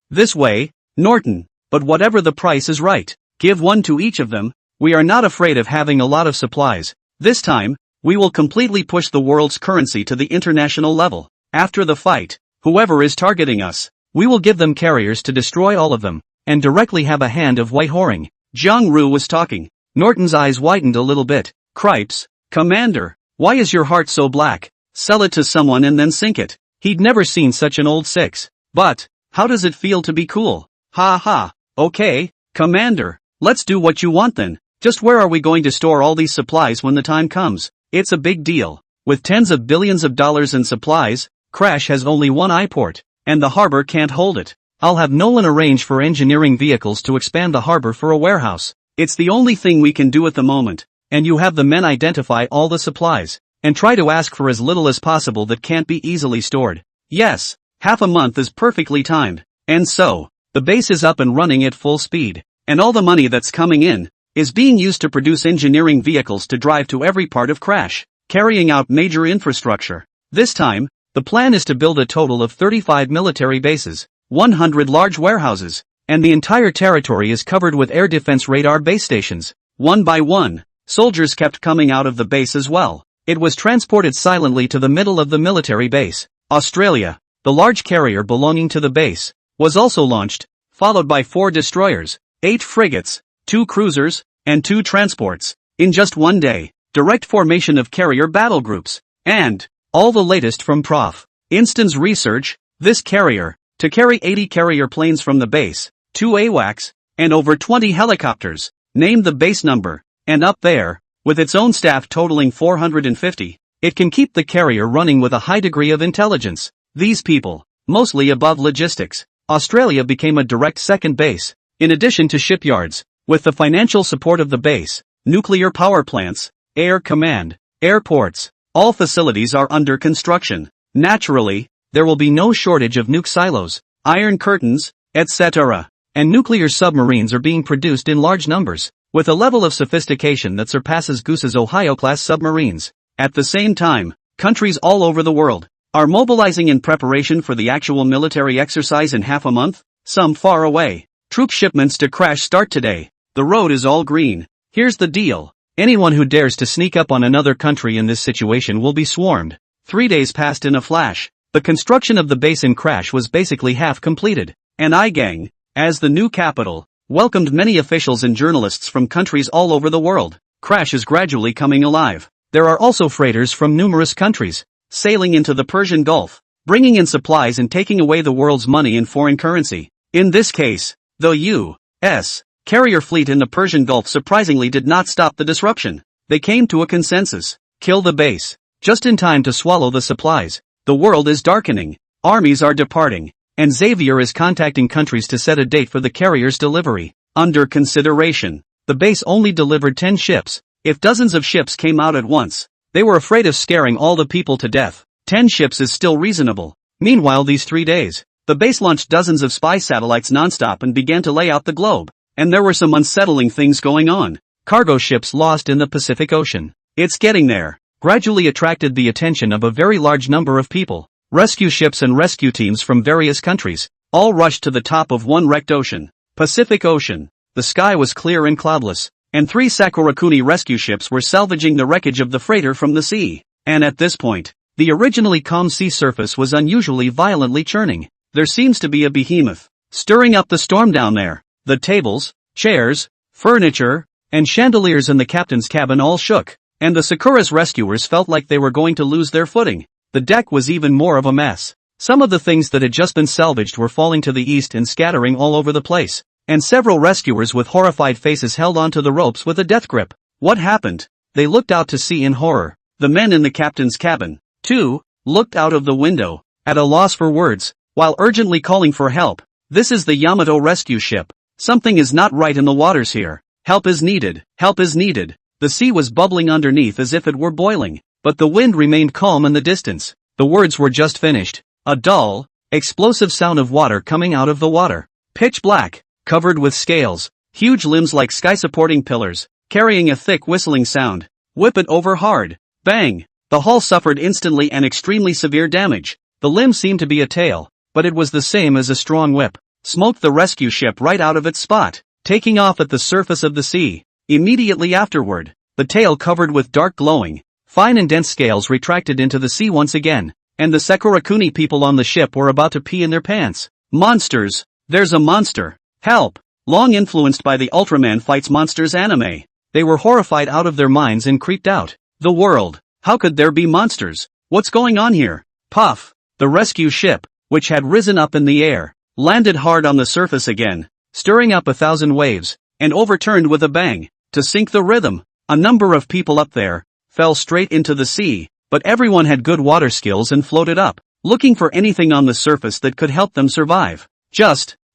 [SPEAKER 1] this way, Norton, but whatever the price is right, give one to each of them. We are not afraid of having a lot of supplies. This time, we will completely push the world's currency to the international level. After the fight, whoever is targeting us, we will give them carriers to destroy all of them, and directly have a hand of white whoring. Zhang Ru was talking. Norton's eyes widened a little bit. Cripes, Commander, why is your heart so black? Sell it to someone and then sink it. He'd never seen such an old six. But, how does it feel to be cool? Ha ha, okay, Commander, let's do what you want then. Just where are we going to store all these supplies when the time comes? It's a big deal. With tens of billions of dollars in supplies, Crash has only one I-port, and the harbor can't hold it. I'll have Nolan arrange for engineering vehicles to expand the harbor for a warehouse. It's the only thing we can do at the moment, and you have the men identify all the supplies, and try to ask for as little as possible that can't be easily stored. Yes, half a month is perfectly timed, and so, the base is up and running at full speed, and all the money that's coming in is being used to produce engineering vehicles to drive to every part of Crash, carrying out major infrastructure. This time, the plan is to build a total of 35 military bases, 100 large warehouses, and the entire territory is covered with air defense radar base stations. One by one, soldiers kept coming out of the base as well. It was transported silently to the middle of the military base. Australia, the large carrier belonging to the base, was also launched, followed by 4 destroyers, 8 frigates, 2 cruisers, and 2 transports. In just one day, direct formation of carrier battle groups, and all the latest from Prof. Inston's research, this carrier, to carry 80 carrier planes from the base, 2 AWACS, and over 20 helicopters, named the base number, and up there, with its own staff totaling 450, it can keep the carrier running with a high degree of intelligence. These people, mostly above logistics, Australia became a direct second base, in addition to shipyards, with the financial support of the base, nuclear power plants, air command, airports, all facilities are under construction. Naturally, there will be no shortage of nuke silos, iron curtains, etc. And nuclear submarines are being produced in large numbers, with a level of sophistication that surpasses Goose's Ohio-class submarines. At the same time, countries all over the world are mobilizing in preparation for the actual military exercise in half a month, some far away. Troop shipments to Crash start today. The road is all green. Here's the deal. Anyone who dares to sneak up on another country in this situation will be swarmed. 3 days passed in a flash. The construction of the base in Crash was basically half completed. And Igang, as the new capital, welcomed many officials and journalists from countries all over the world. Crash is gradually coming alive. There are also freighters from numerous countries, sailing into the Persian Gulf, bringing in supplies and taking away the world's money in foreign currency. In this case, the U.S. carrier fleet in the Persian Gulf surprisingly did not stop the disruption. They came to a consensus. Kill the base. Just in time to swallow the supplies. The world is darkening. Armies are departing. And Xavier is contacting countries to set a date for the carrier's delivery. Under consideration. The base only delivered 10 ships. If dozens of ships came out at once, they were afraid of scaring all the people to death. 10 ships is still reasonable. Meanwhile, these 3 days, the base launched dozens of spy satellites nonstop and began to lay out the globe. And there were some unsettling things going on. Cargo ships lost in the Pacific Ocean. It's getting there. Gradually attracted the attention of a very large number of people. Rescue ships and rescue teams from various countries, all rushed to the top of one wrecked ocean. Pacific Ocean. The sky was clear and cloudless, and 3 Sakurakuni rescue ships were salvaging the wreckage of the freighter from the sea. And at this point, the originally calm sea surface was unusually violently churning. There seems to be a behemoth stirring up the storm down there. The tables, chairs, furniture, and chandeliers in the captain's cabin all shook, and the Sakura's rescuers felt like they were going to lose their footing. The deck was even more of a mess. Some of the things that had just been salvaged were falling to the east and scattering all over the place, and several rescuers with horrified faces held onto the ropes with a death grip. What happened? They looked out to sea in horror. The men in the captain's cabin, too, looked out of the window, at a loss for words, while urgently calling for help. This is the Yamato rescue ship. Something is not right in the waters here. Help is needed, help is needed. The sea was bubbling underneath as if it were boiling, but the wind remained calm in the distance. The words were just finished. A dull, explosive sound of water coming out of the water. Pitch black, covered with scales, huge limbs like sky-supporting pillars, carrying a thick whistling sound. Whip it over hard. Bang! The hull suffered instantly and extremely severe damage. The limb seemed to be a tail, but it was the same as a strong whip. Smoked the rescue ship right out of its spot, taking off at the surface of the sea. Immediately afterward, the tail covered with dark glowing, fine and dense scales retracted into the sea once again, and the Sakurakuni people on the ship were about to pee in their pants. Monsters! There's a monster! Help! Long influenced by the Ultraman Fights Monsters anime, they were horrified out of their minds and creeped out. The world! How could there be monsters? What's going on here? Puff! The rescue ship, which had risen up in the air, landed hard on the surface again, stirring up 1,000 waves, and overturned with a bang. To sink the rhythm, a number of people up there fell straight into the sea, but everyone had good water skills and floated up, looking for anything on the surface that could help them survive.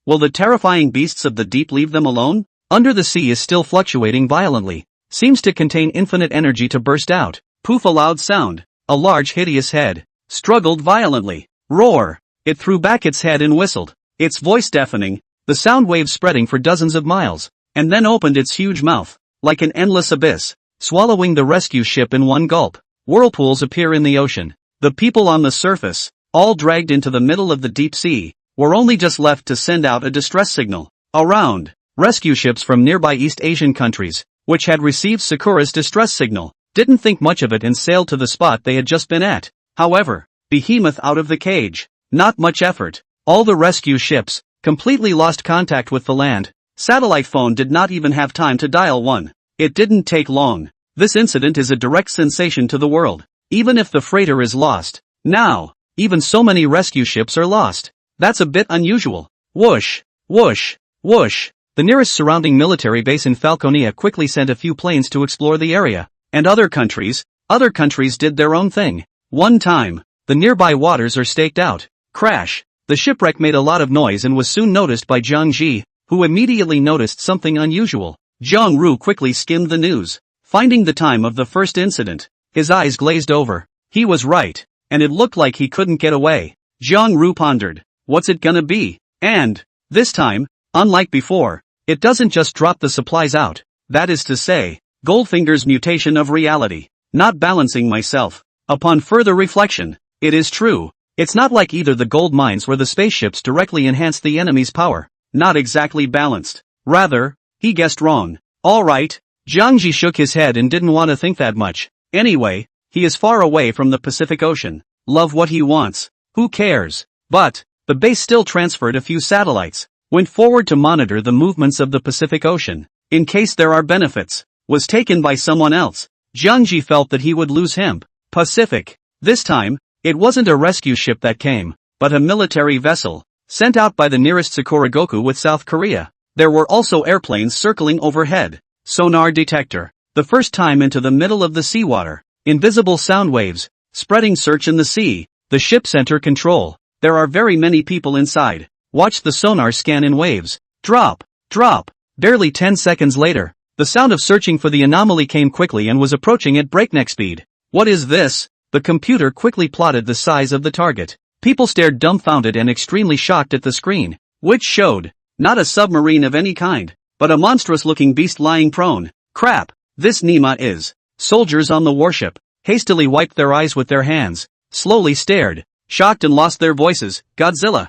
[SPEAKER 1] Will the terrifying beasts of the deep leave them alone? Under the sea is still fluctuating violently, seems to contain infinite energy to burst out. Poof, a loud sound. A large hideous head struggled violently. Roar! It threw back its head and whistled, its voice deafening, the sound waves spreading for dozens of miles, and then opened its huge mouth, like an endless abyss, swallowing the rescue ship in one gulp. Whirlpools appear in the ocean. The people on the surface, all dragged into the middle of the deep sea, were only just left to send out a distress signal. Around, rescue ships from nearby East Asian countries, which had received Sakura's distress signal, didn't think much of it and sailed to the spot they had just been at. However, behemoth out of the cage. Not much effort. All the rescue ships completely lost contact with the land. Satellite phone did not even have time to dial one. It didn't take long. This incident is a direct sensation to the world. Even if the freighter is lost. Now, even so many rescue ships are lost. That's a bit unusual. Whoosh, whoosh, whoosh. The nearest surrounding military base in Falconia quickly sent a few planes to explore the area. And other countries did their own thing. One time, the nearby waters are staked out. Crash. The shipwreck made a lot of noise and was soon noticed by Zhang Ji, who immediately noticed something unusual. Zhang Ru quickly skimmed the news, finding the time of the first incident. His eyes glazed over. He was right, and it looked like he couldn't get away. Zhang Ru pondered, what's it gonna be? And, this time, unlike before, it doesn't just drop the supplies out. That is to say, Goldfinger's mutation of reality. Not balancing myself. Upon further reflection, it is true. It's not like either the gold mines or the spaceships directly enhanced the enemy's power. Not exactly balanced. Rather, he guessed wrong. Alright, Zhang Ji shook his head and didn't want to think that much. Anyway, he is far away from the Pacific Ocean. Love what he wants. Who cares? But, the base still transferred a few satellites. Went forward to monitor the movements of the Pacific Ocean. In case there are benefits. Was taken by someone else. Zhang Ji felt that he would lose him. Pacific. This time, it wasn't a rescue ship that came, but a military vessel, sent out by the nearest Sakuragoku with South Korea. There were also airplanes circling overhead. Sonar detector. The first time into the middle of the seawater. Invisible sound waves, spreading search in the sea. The ship center control. There are very many people inside. Watch the sonar scan in waves. Drop. Drop. Barely 10 seconds later, the sound of searching for the anomaly came quickly and was approaching at breakneck speed. What is this? The computer quickly plotted the size of the target. People stared dumbfounded and extremely shocked at the screen, which showed, not a submarine of any kind, but a monstrous-looking beast lying prone. Crap, this Nima is. Soldiers on the warship, hastily wiped their eyes with their hands, slowly stared, shocked and lost their voices. Godzilla.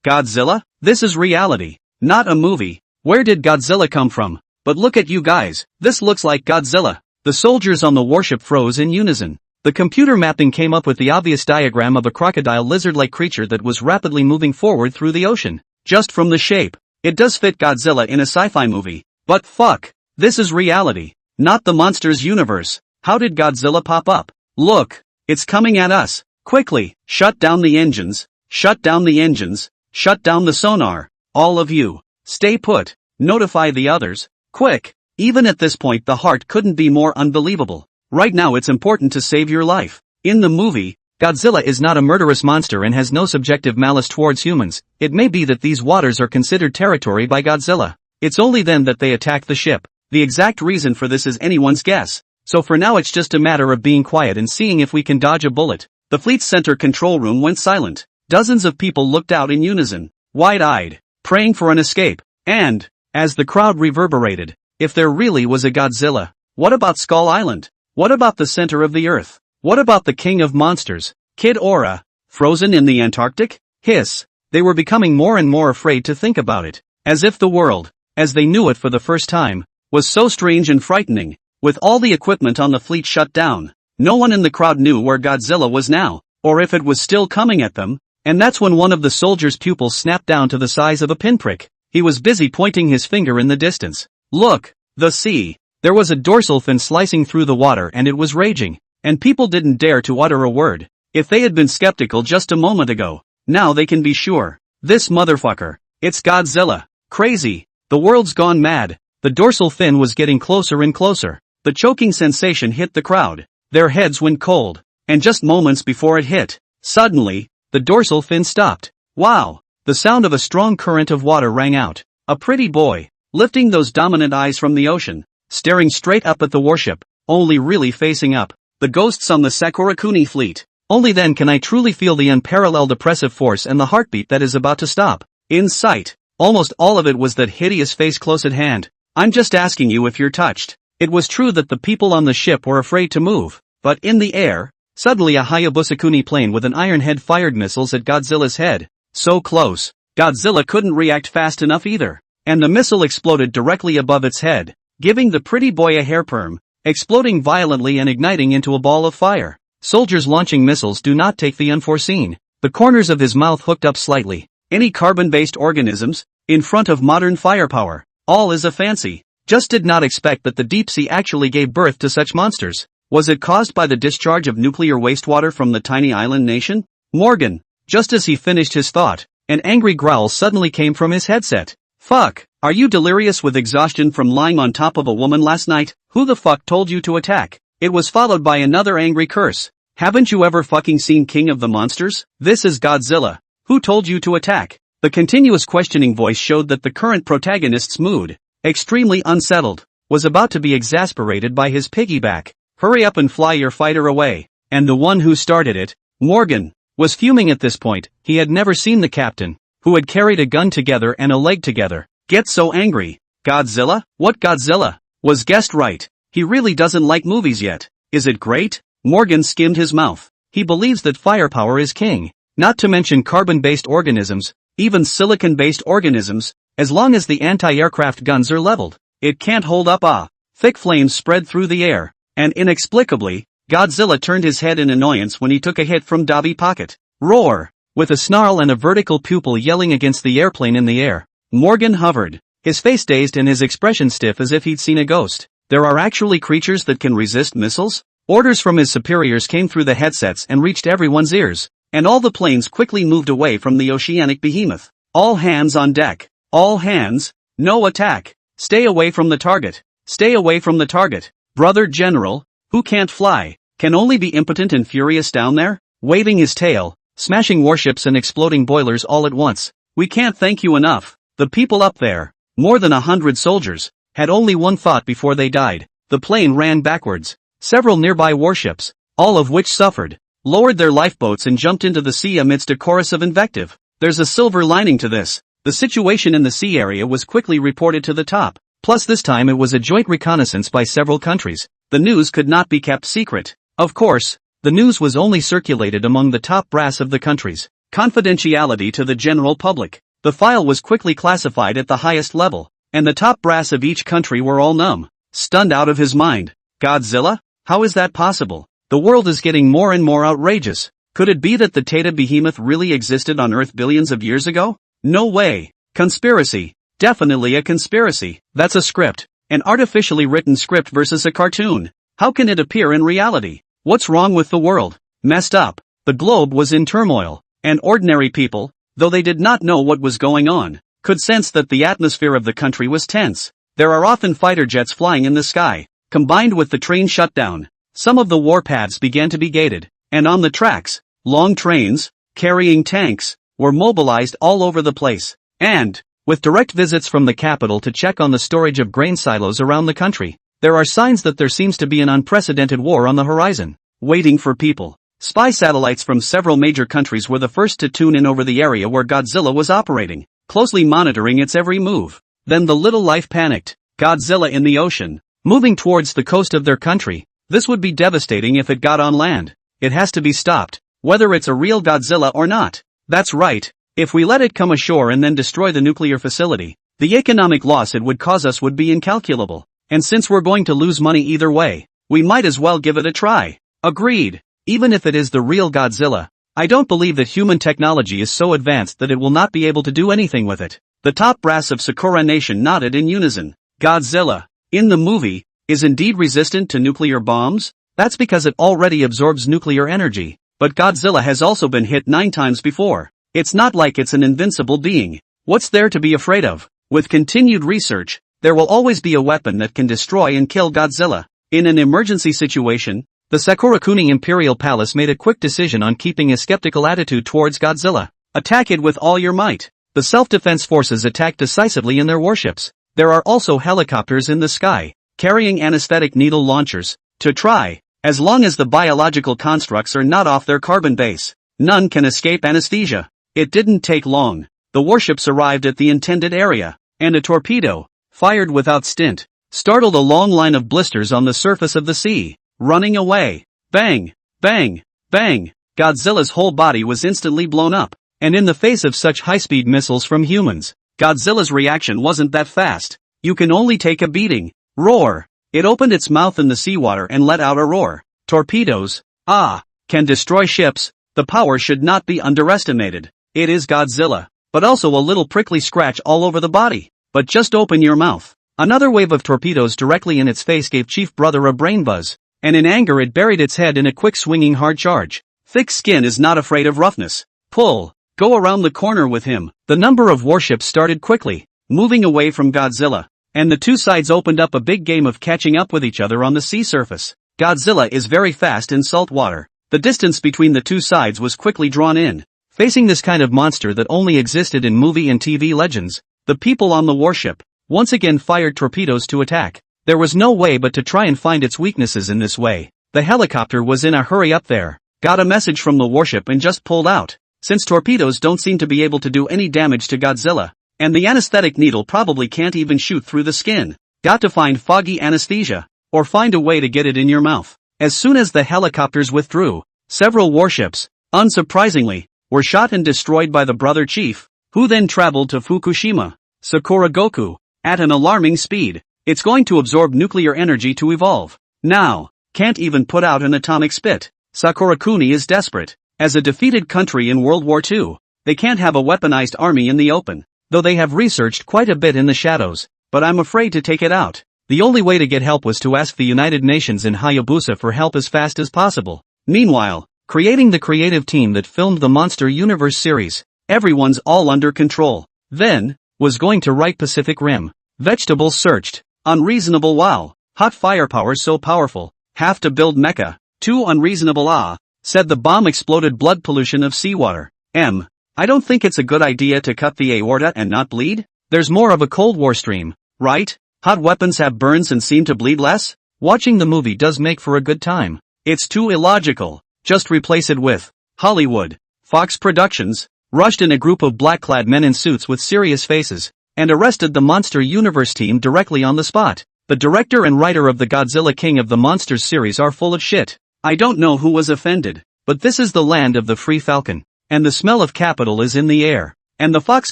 [SPEAKER 1] Godzilla? This is reality, not a movie. Where did Godzilla come from? But look at you guys, this looks like Godzilla. The soldiers on the warship froze in unison. The computer mapping came up with the obvious diagram of a crocodile lizard-like creature that was rapidly moving forward through the ocean. Just from the shape, it does fit Godzilla in a sci-fi movie. But fuck, this is reality, not the monsters universe. How did Godzilla pop up? Look, it's coming at us. Quickly, shut down the engines, shut down the engines, shut down the sonar. All of you, stay put, notify the others, quick. Even at this point the heart couldn't be more unbelievable. Right now it's important to save your life. In the movie, Godzilla is not a murderous monster and has no subjective malice towards humans. It may be that these waters are considered territory by Godzilla. It's only then that they attacked the ship. The exact reason for this is anyone's guess. So for now it's just a matter of being quiet and seeing if we can dodge a bullet. The fleet's center control room went silent. Dozens of people looked out in unison, wide-eyed, praying for an escape. And, as the crowd reverberated, if there really was a Godzilla, what about Skull Island? What about the center of the Earth? What about the king of monsters, Kid Ora, frozen in the Antarctic? Hiss. They were becoming more and more afraid to think about it, as if the world, as they knew it for the first time, was so strange and frightening. With all the equipment on the fleet shut down, no one in the crowd knew where Godzilla was now, or if it was still coming at them, and that's when one of the soldiers' pupils snapped down to the size of a pinprick. He was busy pointing his finger in the distance. Look, the sea. There was a dorsal fin slicing through the water and it was raging, and people didn't dare to utter a word. If they had been skeptical just a moment ago, now they can be sure. This motherfucker. It's Godzilla. Crazy. The world's gone mad. The dorsal fin was getting closer and closer. The choking sensation hit the crowd. Their heads went cold. And just moments before it hit, suddenly, the dorsal fin stopped. Wow! The sound of a strong current of water rang out. A pretty boy, lifting those dominant eyes from the ocean, staring straight up at the warship, only really facing up. The ghosts on the Sakurakuni fleet. Only then can I truly feel the unparalleled oppressive force and the heartbeat that is about to stop. In sight. Almost all of it was that hideous face close at hand. I'm just asking you if you're touched. It was true that the people on the ship were afraid to move, but in the air, suddenly a Hayabusakuni plane with an iron head fired missiles at Godzilla's head. So close. Godzilla couldn't react fast enough either. And the missile exploded directly above its head, giving the pretty boy a hair perm, exploding violently and igniting into a ball of fire. Soldiers launching missiles do not take the unforeseen. The corners of his mouth hooked up slightly. Any carbon-based organisms? In front of modern firepower. All is a fancy. Just did not expect that the deep sea actually gave birth to such monsters. Was it caused by the discharge of nuclear wastewater from the tiny island nation? Morgan. Just as he finished his thought, an angry growl suddenly came from his headset. Fuck. Are you delirious with exhaustion from lying on top of a woman last night? Who the fuck told you to attack? It was followed by another angry curse. Haven't you ever fucking seen King of the Monsters? This is Godzilla. Who told you to attack? The continuous questioning voice showed that the current protagonist's mood, extremely unsettled, was about to be exasperated by his piggyback. Hurry up and fly your fighter away. And the one who started it, Morgan, was fuming at this point. He had never seen the captain, who had carried a gun together and a leg together, get so angry. Godzilla? What Godzilla? Was guessed right. He really doesn't like movies yet. Is it great? Morgan skimmed his mouth. He believes that firepower is king. Not to mention carbon-based organisms, even silicon-based organisms, as long as the anti-aircraft guns are leveled. It can't hold up. Thick flames spread through the air, and inexplicably, Godzilla turned his head in annoyance when he took a hit from Dobby Pocket. Roar! With a snarl and a vertical pupil yelling against the airplane in the air, Morgan hovered, his face dazed and his expression stiff as if he'd seen a ghost. There are actually creatures that can resist missiles? Orders from his superiors came through the headsets and reached everyone's ears, and all the planes quickly moved away from the oceanic behemoth. All hands on deck. All hands. No attack. Stay away from the target. Stay away from the target. Brother General, who can't fly, can only be impotent and furious down there, waving his tail, smashing warships and exploding boilers all at once. We can't thank you enough. The people up there, more than 100 soldiers, had only one thought before they died. The plane ran backwards. Several nearby warships, all of which suffered, lowered their lifeboats and jumped into the sea amidst a chorus of invective. There's a silver lining to this. The situation in the sea area was quickly reported to the top. Plus this time it was a joint reconnaissance by several countries. The news could not be kept secret. Of course, the news was only circulated among the top brass of the countries. Confidentiality to the general public. The file was quickly classified at the highest level, and the top brass of each country were all numb, stunned out of his mind. Godzilla? How is that possible? The world is getting more and more outrageous. Could it be that the Tata behemoth really existed on Earth billions of years ago? No way. Conspiracy. Definitely a conspiracy. That's a script. An artificially written script versus a cartoon. How can it appear in reality? What's wrong with the world? Messed up. The globe was in turmoil, and ordinary people, though they did not know what was going on, could sense that the atmosphere of the country was tense. There are often fighter jets flying in the sky. Combined with the train shutdown, some of the warpaths began to be gated, and on the tracks, long trains, carrying tanks, were mobilized all over the place. And, with direct visits from the capital to check on the storage of grain silos around the country. There are signs that there seems to be an unprecedented war on the horizon, waiting for people. Spy satellites from several major countries were the first to tune in over the area where Godzilla was operating, closely monitoring its every move. Then the little life panicked. Godzilla in the ocean, moving towards the coast of their country. This would be devastating if it got on land. It has to be stopped, whether it's a real Godzilla or not. That's right. If we let it come ashore and then destroy the nuclear facility, the economic loss it would cause us would be incalculable. And since we're going to lose money either way, we might as well give it a try. Agreed. Even if it is the real Godzilla, I don't believe that human technology is so advanced that it will not be able to do anything with it. The top brass of Sakura Nation nodded in unison. Godzilla, in the movie, is indeed resistant to nuclear bombs? That's because it already absorbs nuclear energy. But Godzilla has also been hit 9 times before. It's not like it's an invincible being. What's there to be afraid of? With continued research, there will always be a weapon that can destroy and kill Godzilla. In an emergency situation, the Sakurakuni Imperial Palace made a quick decision on keeping a skeptical attitude towards Godzilla. Attack it with all your might. The self-defense forces attacked decisively in their warships. There are also helicopters in the sky, carrying anesthetic needle launchers, to try. As long as the biological constructs are not off their carbon base, none can escape anesthesia. It didn't take long. The warships arrived at the intended area, and a torpedo, fired without stint, startled a long line of blisters on the surface of the sea, running away. Bang! Bang! Bang! Godzilla's whole body was instantly blown up, and in the face of such high-speed missiles from humans, Godzilla's reaction wasn't that fast. You can only take a beating. Roar! It opened its mouth in the seawater and let out a roar. Torpedoes, can destroy ships. The power should not be underestimated. It is Godzilla, but also a little prickly scratch all over the body. But just open your mouth. Another wave of torpedoes directly in its face gave Chief Brother a brain buzz, and in anger it buried its head in a quick swinging hard charge. Thick skin is not afraid of roughness. Pull. Go around the corner with him. The number of warships started quickly, moving away from Godzilla, and the two sides opened up a big game of catching up with each other on the sea surface. Godzilla is very fast in salt water. The distance between the two sides was quickly drawn in. Facing this kind of monster that only existed in movie and TV legends, the people on the warship once again fired torpedoes to attack. There was no way but to try and find its weaknesses in this way. The helicopter was in a hurry up there, got a message from the warship and just pulled out. Since torpedoes don't seem to be able to do any damage to Godzilla, and the anesthetic needle probably can't even shoot through the skin, got to find foggy anesthesia, or find a way to get it in your mouth. As soon as the helicopters withdrew, several warships, unsurprisingly, were shot and destroyed by the brother chief, who then traveled to Fukushima, Sakura Goku, at an alarming speed. It's going to absorb nuclear energy to evolve. Now, can't even put out an atomic spit. Sakurakuni is desperate. As a defeated country in World War II, they can't have a weaponized army in the open, though they have researched quite a bit in the shadows, but I'm afraid to take it out. The only way to get help was to ask the United Nations in Hayabusa for help as fast as possible. Meanwhile, creating the creative team that filmed the Monster Universe series, everyone's all under control. Then, was going to write Pacific Rim. Vegetables searched. Unreasonable wow. Hot firepower so powerful. Have to build mecha. Too unreasonable said the bomb exploded blood pollution of seawater. I don't think it's a good idea to cut the aorta and not bleed. There's more of a Cold War stream, right? Hot weapons have burns and seem to bleed less? Watching the movie does make for a good time. It's too illogical. Just replace it with Hollywood. Fox Productions rushed in a group of black-clad men in suits with serious faces, and arrested the Monster Universe team directly on the spot. The director and writer of the Godzilla King of the Monsters series are full of shit. I don't know who was offended, but this is the land of the Free Falcon, and the smell of capital is in the air. And the Fox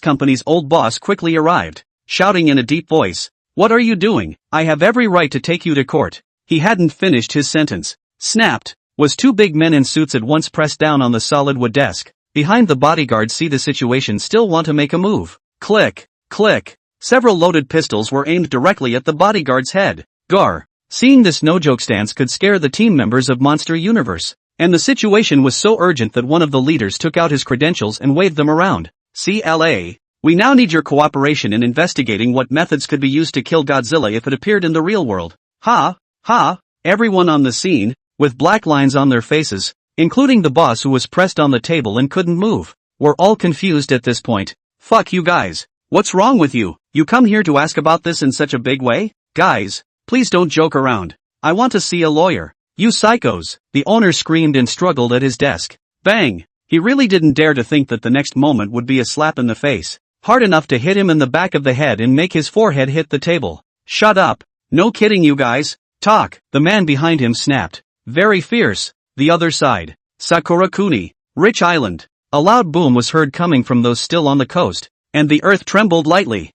[SPEAKER 1] company's old boss quickly arrived, shouting in a deep voice, "What are you doing? I have every right to take you to court." He hadn't finished his sentence. Snapped. Was two big men in suits at once pressed down on the solid wood desk. Behind the bodyguards see the situation still want to make a move. Click. Click. Several loaded pistols were aimed directly at the bodyguard's head. Gar. Seeing this no-joke stance could scare the team members of Monster Universe, and the situation was so urgent that one of the leaders took out his credentials and waved them around. CLA, we now need your cooperation in investigating what methods could be used to kill Godzilla if it appeared in the real world. Ha, ha, everyone on the scene, with black lines on their faces, including the boss who was pressed on the table and couldn't move, were all confused at this point. Fuck you guys. What's wrong with you? You come here to ask about this in such a big way? Guys, please don't joke around. I want to see a lawyer. You psychos, the owner screamed and struggled at his desk. Bang! He really didn't dare to think that the next moment would be a slap in the face, hard enough to hit him in the back of the head and make his forehead hit the table. Shut up. No kidding you guys. Talk, the man behind him snapped. Very fierce. The other side. Sakura-kuni, Rich Island. A loud boom was heard coming from those still on the coast, and the earth trembled lightly.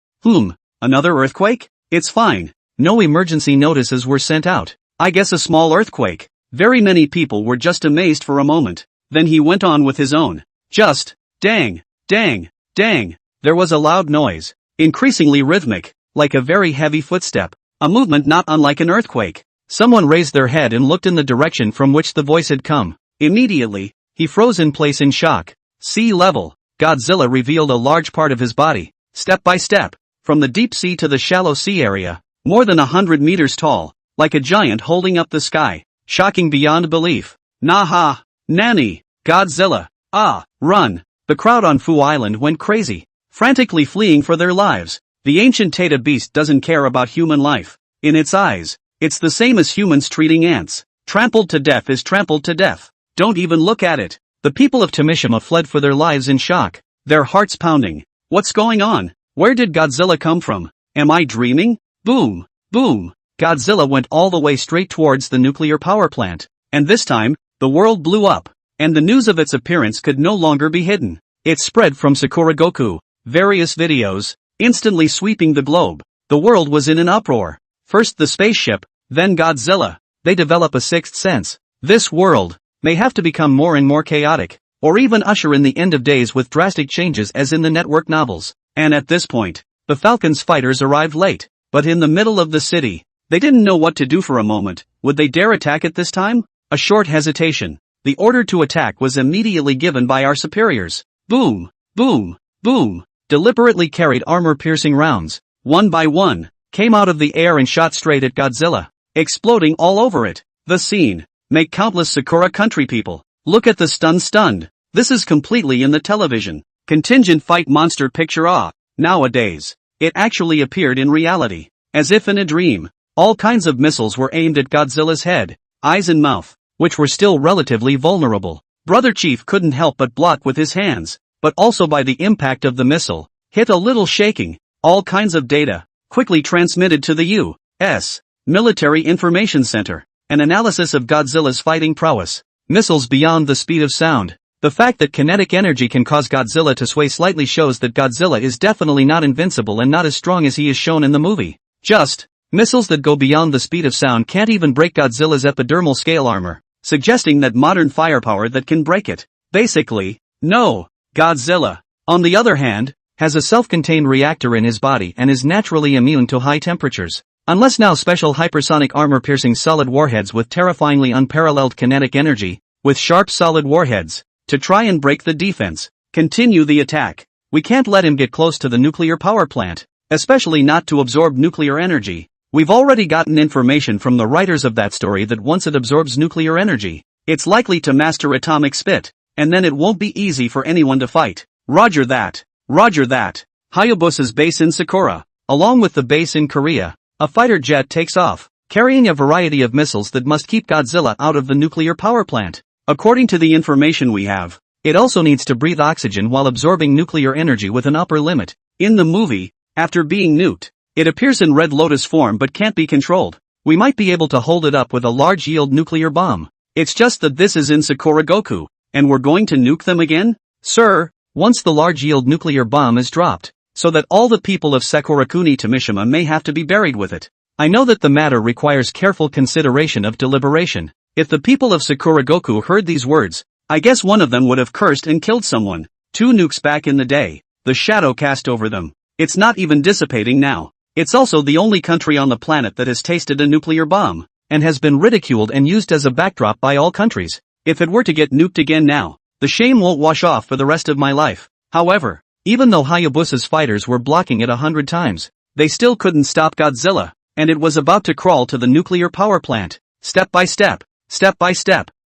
[SPEAKER 1] Another earthquake? It's fine. No emergency notices were sent out. I guess a small earthquake. Very many people were just amazed for a moment. Then he went on with his own. Just, dang, dang, dang. There was a loud noise, increasingly rhythmic, like a very heavy footstep. A movement not unlike an earthquake. Someone raised their head and looked in the direction from which the voice had come. Immediately, he froze in place in shock. Sea level. Godzilla revealed a large part of his body, step by step, from the deep sea to the shallow sea area, more than 100 meters tall, like a giant holding up the sky. Shocking beyond belief. Naha! Nanny! Godzilla! Ah! Run! The crowd on Fu Island went crazy, frantically fleeing for their lives. The ancient Tata beast doesn't care about human life. In its eyes, it's the same as humans treating ants. Trampled to death is trampled to death. Don't even look at it. The people of Tomishima fled for their lives in shock, their hearts pounding. What's going on? Where did Godzilla come from? Am I dreaming? Boom! Boom! Godzilla went all the way straight towards the nuclear power plant. And this time, the world blew up, and the news of its appearance could no longer be hidden. It spread from Sakuragoku, various videos, instantly sweeping the globe. The world was in an uproar. First the spaceship, then Godzilla. They develop a sixth sense. This world may have to become more and more chaotic, or even usher in the end of days with drastic changes as in the network novels. And at this point, the Falcon's fighters arrived late, but in the middle of the city. They didn't know what to do for a moment. Would they dare attack at this time? A short hesitation. The order to attack was immediately given by our superiors. Boom! Boom! Boom! Deliberately carried armor-piercing rounds, one by one, came out of the air and shot straight at Godzilla, exploding all over it. The scene make countless Sakura country people look at the stunned. This is completely in the television contingent fight monster picture. Nowadays, it actually appeared in reality, as if in a dream. All kinds of missiles were aimed at Godzilla's head, eyes and mouth, which were still relatively vulnerable. Brother Chief couldn't help but block with his hands, but also by the impact of the missile, hit a little shaking. All kinds of data, quickly transmitted to the U.S. Military Information Center. An analysis of Godzilla's fighting prowess. Missiles beyond the speed of sound. The fact that kinetic energy can cause Godzilla to sway slightly shows that Godzilla is definitely not invincible and not as strong as he is shown in the movie. Just, missiles that go beyond the speed of sound can't even break Godzilla's epidermal scale armor, suggesting that modern firepower that can break it. Basically, no. Godzilla, on the other hand, has a self-contained reactor in his body and is naturally immune to high temperatures. Unless now special hypersonic armor-piercing solid warheads with terrifyingly unparalleled kinetic energy, with sharp solid warheads, to try and break the defense. Continue the attack. We can't let him get close to the nuclear power plant, especially not to absorb nuclear energy. We've already gotten information from the writers of that story that once it absorbs nuclear energy, it's likely to master atomic spit, and then it won't be easy for anyone to fight. Roger that. Roger that. Hayabusa's base in Sakura, along with the base in Korea, a fighter jet takes off, carrying a variety of missiles that must keep Godzilla out of the nuclear power plant. According to the information we have, it also needs to breathe oxygen while absorbing nuclear energy with an upper limit. In the movie, after being nuked, it appears in Red Lotus form but can't be controlled. We might be able to hold it up with a large yield nuclear bomb. It's just that this is in Sakuragoku, and we're going to nuke them again? Sir, once the large yield nuclear bomb is dropped, so that all the people of Sakurakuni Tomishima may have to be buried with it. I know that the matter requires careful consideration of deliberation. If the people of Sakuragoku heard these words, I guess one of them would have cursed and killed someone. 2 nukes back in the day, the shadow cast over them. It's not even dissipating now. It's also the only country on the planet that has tasted a nuclear bomb, and has been ridiculed and used as a backdrop by all countries. If it were to get nuked again now, the shame won't wash off for the rest of my life. However, even though Hayabusa's fighters were blocking it 100 times, they still couldn't stop Godzilla, and it was about to crawl to the nuclear power plant. Step by step,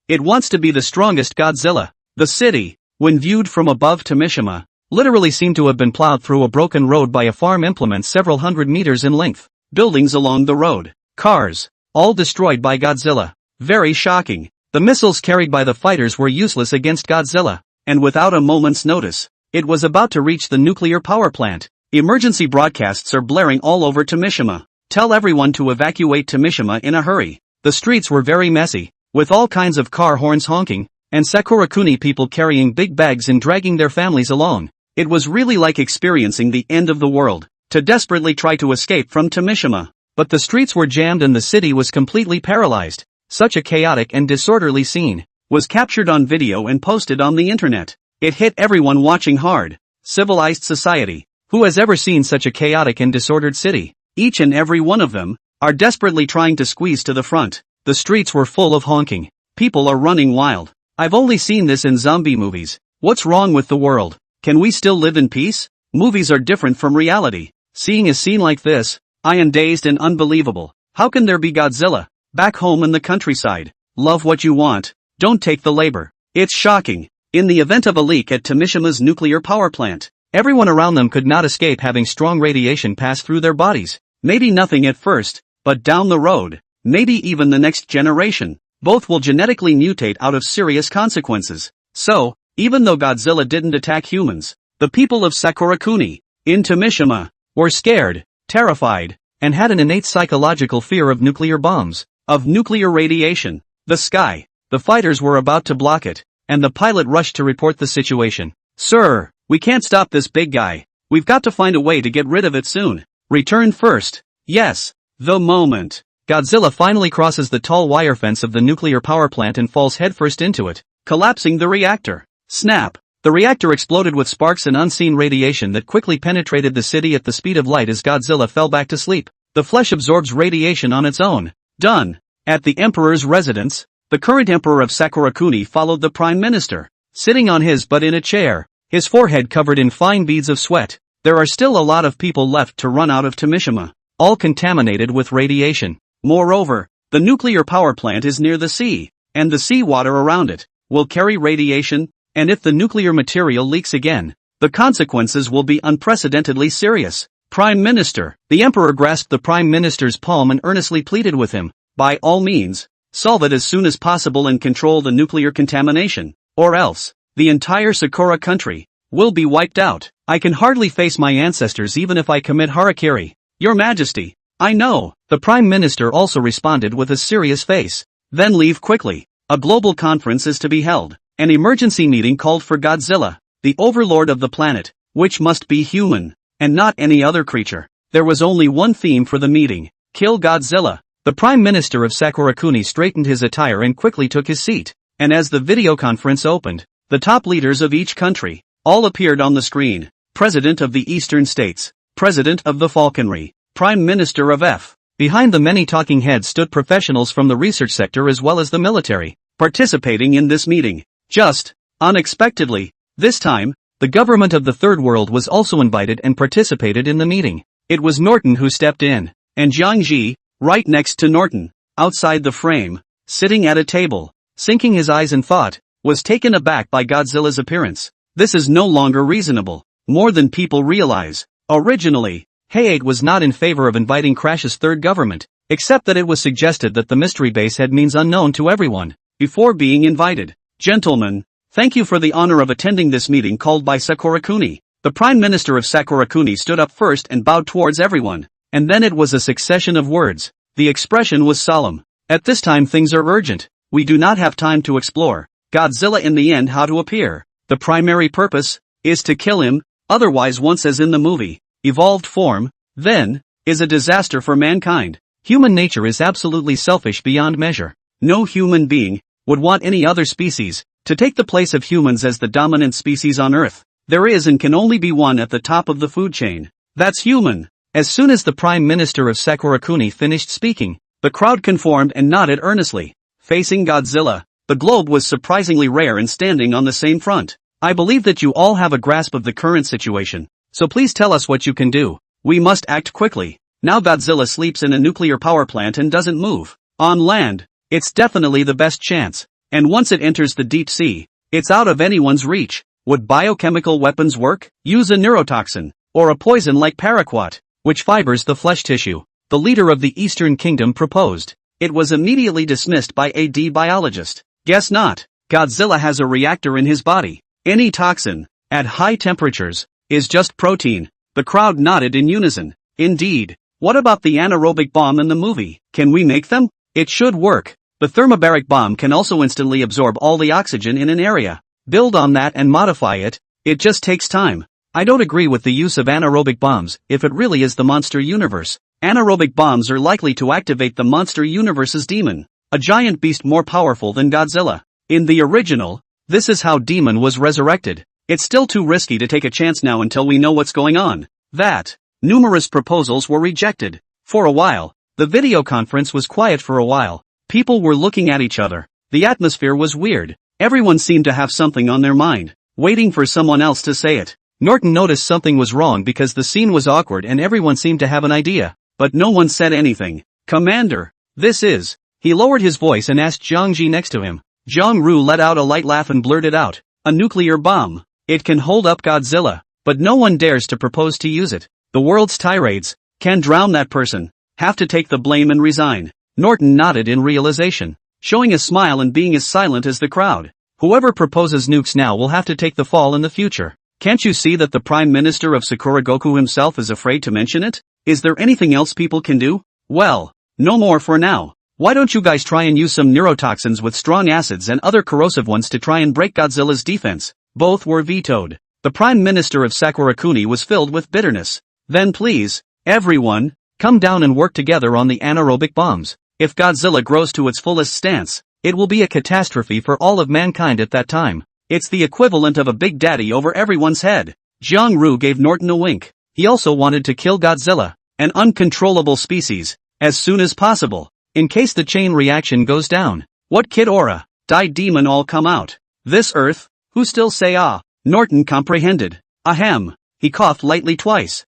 [SPEAKER 1] it wants to be the strongest Godzilla. The city, when viewed from above Tomishima, literally seemed to have been plowed through a broken road by a farm implement several hundred meters in length. Buildings along the road, cars, all destroyed by Godzilla. Very shocking. The missiles carried by the fighters were useless against Godzilla, and without a moment's notice, it was about to reach the nuclear power plant. Emergency broadcasts are blaring all over Tomishima. Tell everyone to evacuate Tomishima in a hurry. The streets were very messy, with all kinds of car horns honking, and Sakurakuni people carrying big bags and dragging their families along. It was really like experiencing the end of the world, to desperately try to escape from Tomishima. But the streets were jammed and the city was completely paralyzed. Such a chaotic and disorderly scene was captured on video and posted on the internet. It hit everyone watching hard. Civilized society. Who has ever seen such a chaotic and disordered city? Each and every one of them are desperately trying to squeeze to the front. The streets were full of honking. People are running wild. I've only seen this in zombie movies. What's wrong with the world? Can we still live in peace? Movies are different from reality. Seeing a scene like this, I am dazed and unbelievable. How can there be Godzilla back home in the countryside? Love what you want. Don't take the labor. It's shocking. In the event of a leak at Tomishima's nuclear power plant, everyone around them could not escape having strong radiation pass through their bodies. Maybe nothing at first, but down the road, maybe even the next generation, both will genetically mutate out of serious consequences. So, even though Godzilla didn't attack humans, the people of Sakurakuni, in Tomishima, were scared, terrified, and had an innate psychological fear of nuclear bombs, of nuclear radiation. The sky, the fighters were about to block it, and the pilot rushed to report the situation. Sir, we can't stop this big guy. We've got to find a way to get rid of it soon. Return first. Yes. The moment Godzilla finally crosses the tall wire fence of the nuclear power plant and falls headfirst into it, collapsing the reactor. Snap! The reactor exploded with sparks and unseen radiation that quickly penetrated the city at the speed of light as Godzilla fell back to sleep. The flesh absorbs radiation on its own. Done. At the Emperor's residence, the current Emperor of Sakurakuni followed the Prime Minister, sitting on his butt in a chair, his forehead covered in fine beads of sweat. There are still a lot of people left to run out of Tomishima, all contaminated with radiation. Moreover, the nuclear power plant is near the sea, and the seawater around it will carry radiation, and if the nuclear material leaks again, the consequences will be unprecedentedly serious. Prime Minister. The Emperor grasped the Prime Minister's palm and earnestly pleaded with him, by all means, solve it as soon as possible and control the nuclear contamination, or else, the entire Sakura country will be wiped out. I can hardly face my ancestors even if I commit harakiri. Your Majesty, I know. The Prime Minister also responded with a serious face. Then leave quickly. A global conference is to be held. An emergency meeting called for Godzilla, the overlord of the planet, which must be human, and not any other creature. There was only one theme for the meeting: kill Godzilla. The Prime Minister of Sakurakuni straightened his attire and quickly took his seat. And as the video conference opened, the top leaders of each country all appeared on the screen. President of the Eastern States, President of the Falconry, Prime Minister of F. Behind the many talking heads stood professionals from the research sector as well as the military, participating in this meeting. Just unexpectedly, this time, the government of the Third World was also invited and participated in the meeting. It was Norton who stepped in, and Jiang Ji, right next to Norton, outside the frame, sitting at a table, sinking his eyes in thought, was taken aback by Godzilla's appearance. This is no longer reasonable, more than people realize. Originally, Hayate was not in favor of inviting Crash's third government, except that it was suggested that the mystery base had means unknown to everyone, before being invited. Gentlemen, thank you for the honor of attending this meeting called by Sakurakuni. The Prime Minister of Sakurakuni stood up first and bowed towards everyone, and then it was a succession of words. The expression was solemn. At this time things are urgent. We do not have time to explore Godzilla in the end how to appear. The primary purpose is to kill him, otherwise once as in the movie, evolved form, then, is a disaster for mankind. Human nature is absolutely selfish beyond measure. No human being would want any other species to take the place of humans as the dominant species on Earth. There is and can only be one at the top of the food chain. That's human. As soon as the Prime Minister of Sakurakuni finished speaking, the crowd conformed and nodded earnestly. Facing Godzilla, the globe was surprisingly rare and standing on the same front. I believe that you all have a grasp of the current situation, so please tell us what you can do. We must act quickly. Now Godzilla sleeps in a nuclear power plant and doesn't move. On land, it's definitely the best chance. And once it enters the deep sea, it's out of anyone's reach. Would biochemical weapons work? Use a neurotoxin, or a poison like paraquat, which fibers the flesh tissue, the leader of the Eastern Kingdom proposed. It was immediately dismissed by a biologist. Guess not. Godzilla has a reactor in his body. Any toxin, at high temperatures, is just protein. The crowd nodded in unison. Indeed. What about the anaerobic bomb in the movie? Can we make them? It should work. The thermobaric bomb can also instantly absorb all the oxygen in an area. Build on that and modify it. It just takes time. I don't agree with the use of anaerobic bombs if it really is the monster universe. Anaerobic bombs are likely to activate the monster universe's demon, a giant beast more powerful than Godzilla. In the original, this is how Demon was resurrected. It's still too risky to take a chance now until we know what's going on. Numerous proposals were rejected. For a while, the video conference was quiet for a while. People were looking at each other. The atmosphere was weird. Everyone seemed to have something on their mind, waiting for someone else to say it. Norton noticed something was wrong because the scene was awkward and everyone seemed to have an idea, but no one said anything. Commander, this is... He lowered his voice and asked Zhang Ji next to him. Zhang Ru let out a light laugh and blurted out, a nuclear bomb. It can hold up Godzilla, but no one dares to propose to use it. The world's tirades can drown that person. Have to take the blame and resign. Norton nodded in realization, showing a smile and being as silent as the crowd. Whoever proposes nukes now will have to take the fall in the future. Can't you see that the Prime Minister of Sakura Goku himself is afraid to mention it? Is there anything else people can do? Well, no more for now. Why don't you guys try and use some neurotoxins with strong acids and other corrosive ones to try and break Godzilla's defense? Both were vetoed. The Prime Minister of Sakura Kuni was filled with bitterness. Then please, everyone, come down and work together on the anaerobic bombs. If Godzilla grows to its fullest stance, it will be a catastrophe for all of mankind at that time. It's the equivalent of a big daddy over everyone's head. Zhang Ru gave Norton a wink. He also wanted to kill Godzilla, an uncontrollable species, as soon as possible, in case the chain reaction goes down. What kid aura? Die demon all come out. This Earth? Who still say ah? Norton comprehended. Ahem. He coughed lightly twice.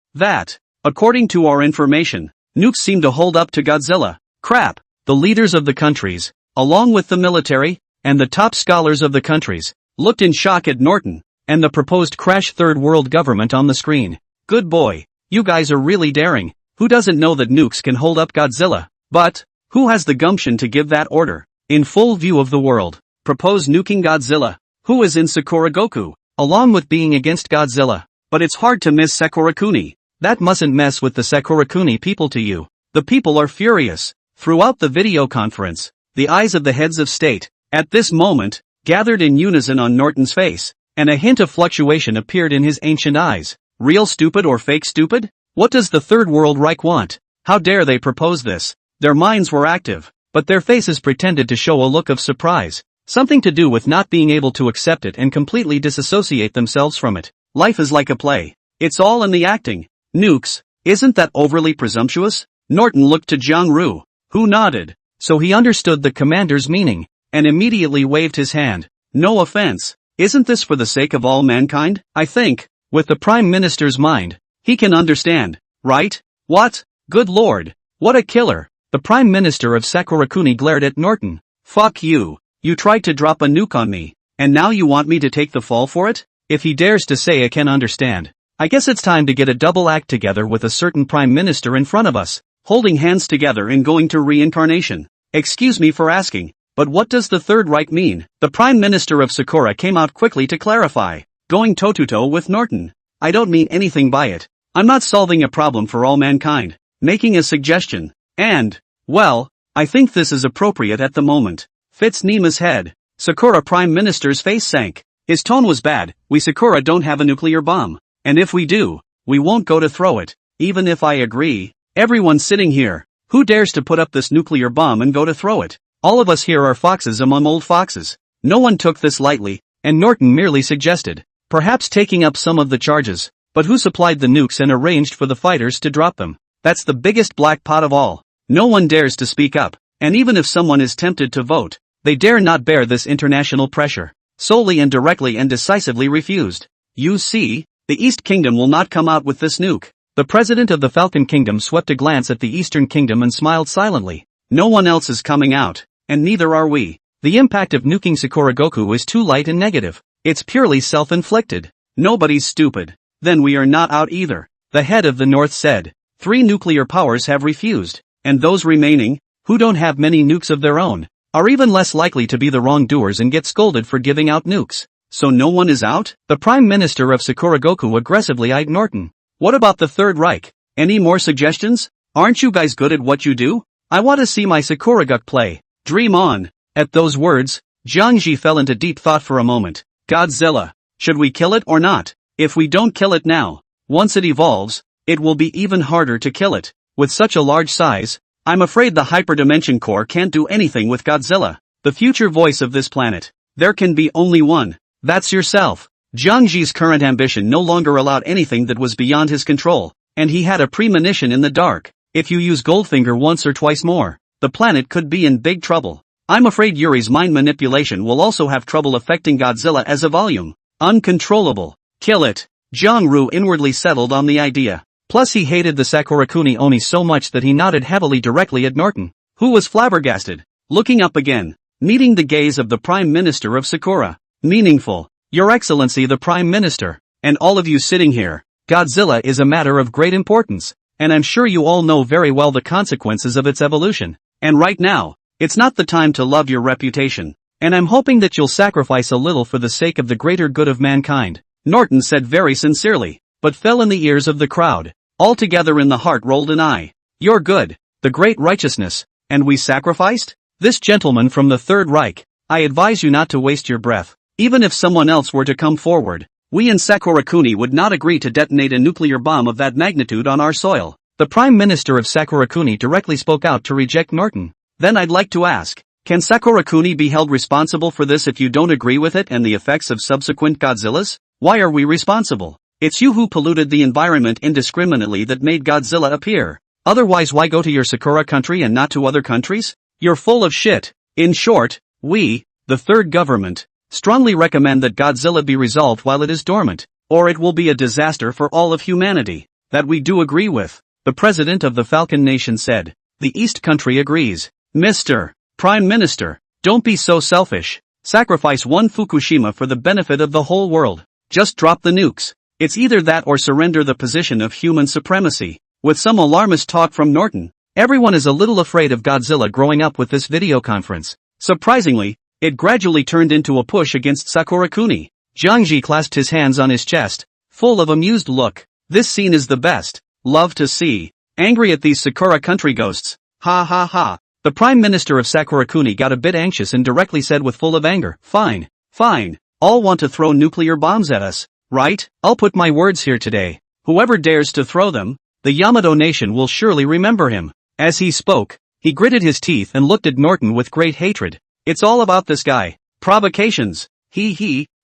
[SPEAKER 1] According to our information, nukes seem to hold up to Godzilla. Crap. The leaders of the countries, along with the military, and the top scholars of the countries, looked in shock at Norton, and the proposed crash third world government on the screen. Good boy. You guys are really daring. Who doesn't know that nukes can hold up Godzilla? But, who has the gumption to give that order? In full view of the world. Propose nuking Godzilla. Who is in Sakura Goku? Along with being against Godzilla. But it's hard to miss Sakura Kuni. That mustn't mess with the Sakura Kuni people to you. The people are furious. Throughout the video conference, the eyes of the heads of state, at this moment, gathered in unison on Norton's face, and a hint of fluctuation appeared in his ancient eyes. Real stupid or fake stupid? What does the Third World Reich want? How dare they propose this? Their minds were active, but their faces pretended to show a look of surprise. Something to do with not being able to accept it and completely disassociate themselves from it. Life is like a play. It's all in the acting. Nukes, isn't that overly presumptuous? Norton looked to Zhang Ru, who nodded, so he understood the commander's meaning, and immediately waved his hand. No offense, isn't this for the sake of all mankind? I think, with the Prime Minister's mind, he can understand, right? What? Good lord, what a killer. The Prime Minister of Sakura Kuni glared at Norton. Fuck you, you tried to drop a nuke on me, and now you want me to take the fall for it? If he dares to say I can understand. I guess it's time to get a double act together with a certain Prime Minister in front of us, holding hands together and going to reincarnation. Excuse me for asking, but what does the Third Reich mean? The Prime Minister of Sakura came out quickly to clarify, going toe-to-toe with Norton. I don't mean anything by it. I'm not solving a problem for all mankind, making a suggestion, and, well, I think this is appropriate at the moment. Fits Nima's head. Sakura Prime Minister's face sank. His tone was bad. We Sakura don't have a nuclear bomb. And if we do, we won't go to throw it. Even if I agree, everyone sitting here, who dares to put up this nuclear bomb and go to throw it? All of us here are foxes among old foxes. No one took this lightly, and Norton merely suggested, perhaps taking up some of the charges. But who supplied the nukes and arranged for the fighters to drop them? That's the biggest black pot of all. No one dares to speak up, and even if someone is tempted to vote, they dare not bear this international pressure. Solely and directly and decisively refused. You see, the East Kingdom will not come out with this nuke. The president of the Falcon Kingdom swept a glance at the Eastern Kingdom and smiled silently. No one else is coming out, and neither are we. The impact of nuking Sakura Goku is too light and negative. It's purely self-inflicted. Nobody's stupid. Then we are not out either. The head of the North said. 3 nuclear powers have refused, and those remaining, who don't have many nukes of their own, are even less likely to be the wrongdoers and get scolded for giving out nukes. So no one is out? The Prime Minister of Sakuragoku aggressively eyed Norton. What about the Third Reich? Any more suggestions? Aren't you guys good at what you do? I want to see my Sakuraguk play. Dream on. At those words, Jiangji fell into deep thought for a moment. Godzilla. Should we kill it or not? If we don't kill it now, once it evolves, it will be even harder to kill it. With such a large size, I'm afraid the hyperdimension core can't do anything with Godzilla, the future voice of this planet. There can be only one. That's yourself. Jiangji's current ambition no longer allowed anything that was beyond his control, and he had a premonition in the dark. If you use Goldfinger once or twice more, the planet could be in big trouble. I'm afraid Yuri's mind manipulation will also have trouble affecting Godzilla as a volume. Uncontrollable. Kill it. Jiangru inwardly settled on the idea. Plus he hated the Sakurakuni Oni so much that he nodded heavily directly at Norton, who was flabbergasted. Looking up again, meeting the gaze of the Prime Minister of Sakura. Meaningful. Your Excellency the Prime Minister, and all of you sitting here, Godzilla is a matter of great importance, and I'm sure you all know very well the consequences of its evolution. And right now, it's not the time to love your reputation, and I'm hoping that you'll sacrifice a little for the sake of the greater good of mankind. Norton said very sincerely, but fell in the ears of the crowd. Altogether in the heart rolled an eye. Your good, the great righteousness, and we sacrificed? This gentleman from the Third Reich, I advise you not to waste your breath. Even if someone else were to come forward, we in Sakurakuni would not agree to detonate a nuclear bomb of that magnitude on our soil. The Prime Minister of Sakurakuni directly spoke out to reject Norton. Then I'd like to ask, can Sakurakuni be held responsible for this if you don't agree with it and the effects of subsequent Godzillas? Why are we responsible? It's you who polluted the environment indiscriminately that made Godzilla appear. Otherwise why go to your Sakura country and not to other countries? You're full of shit. In short, we, the third government, strongly recommend that Godzilla be resolved while it is dormant, or it will be a disaster for all of humanity. That we do agree with, the president of the Falcon Nation said. The East country agrees. Mr. Prime Minister, don't be so selfish. Sacrifice one Fukushima for the benefit of the whole world. Just drop the nukes. It's either that or surrender the position of human supremacy. With some alarmist talk from Norton, everyone is a little afraid of Godzilla growing up with this video conference. Surprisingly, it gradually turned into a push against Sakurakuni. Jiangji clasped his hands on his chest, full of amused look. This scene is the best. Love to see. Angry at these Sakura country ghosts. Ha ha ha. The Prime Minister of Sakurakuni got a bit anxious and directly said with full of anger, fine, fine. All want to throw nuclear bombs at us, right? I'll put my words here today. Whoever dares to throw them, the Yamato nation will surely remember him. As he spoke, he gritted his teeth and looked at Norton with great hatred. It's all about this guy. Provocations.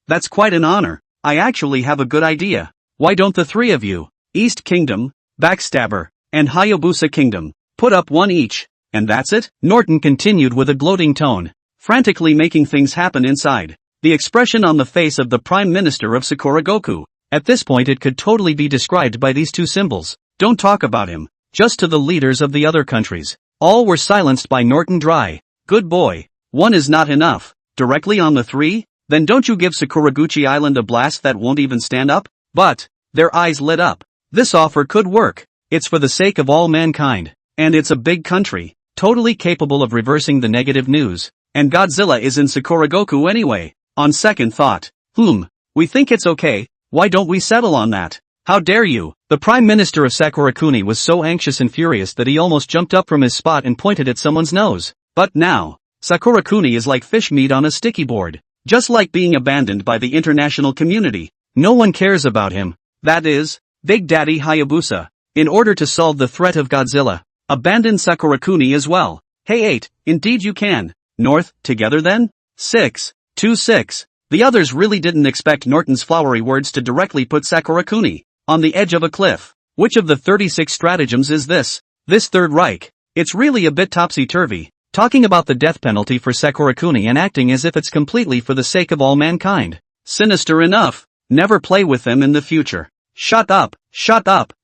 [SPEAKER 1] That's quite an honor. I actually have a good idea. Why don't the three of you, East Kingdom, Backstabber, and Hayabusa Kingdom, put up one each, and that's it? Norton continued with a gloating tone, frantically making things happen inside. The expression on the face of the Prime Minister of Sakuragoku. At this point it could totally be described by these two symbols. Don't talk about him. Just to the leaders of the other countries. All were silenced by Norton dry. Good boy. One is not enough. Directly on the three? Then don't you give Sakuraguchi Island a blast that won't even stand up? But, their eyes lit up. This offer could work. It's for the sake of all mankind. And it's a big country, totally capable of reversing the negative news. And Godzilla is in Sakuragoku anyway. On second thought, we think it's okay, why don't we settle on that? How dare you? The Prime Minister of Sakurakuni was so anxious and furious that he almost jumped up from his spot and pointed at someone's nose. But now, Sakurakuni is like fish meat on a sticky board. Just like being abandoned by the international community. No one cares about him. That is, Big Daddy Hayabusa. In order to solve the threat of Godzilla, abandon Sakurakuni as well. Hey 8, indeed you can. North, together then? 6, 2 6. The others really didn't expect Norton's flowery words to directly put Sakurakuni on the edge of a cliff. Which of the 36 stratagems is this? This Third Reich. It's really a bit topsy-turvy. Talking about the death penalty for Sakurakuni and acting as if it's completely for the sake of all mankind. Sinister enough. Never play with them in the future. Shut up,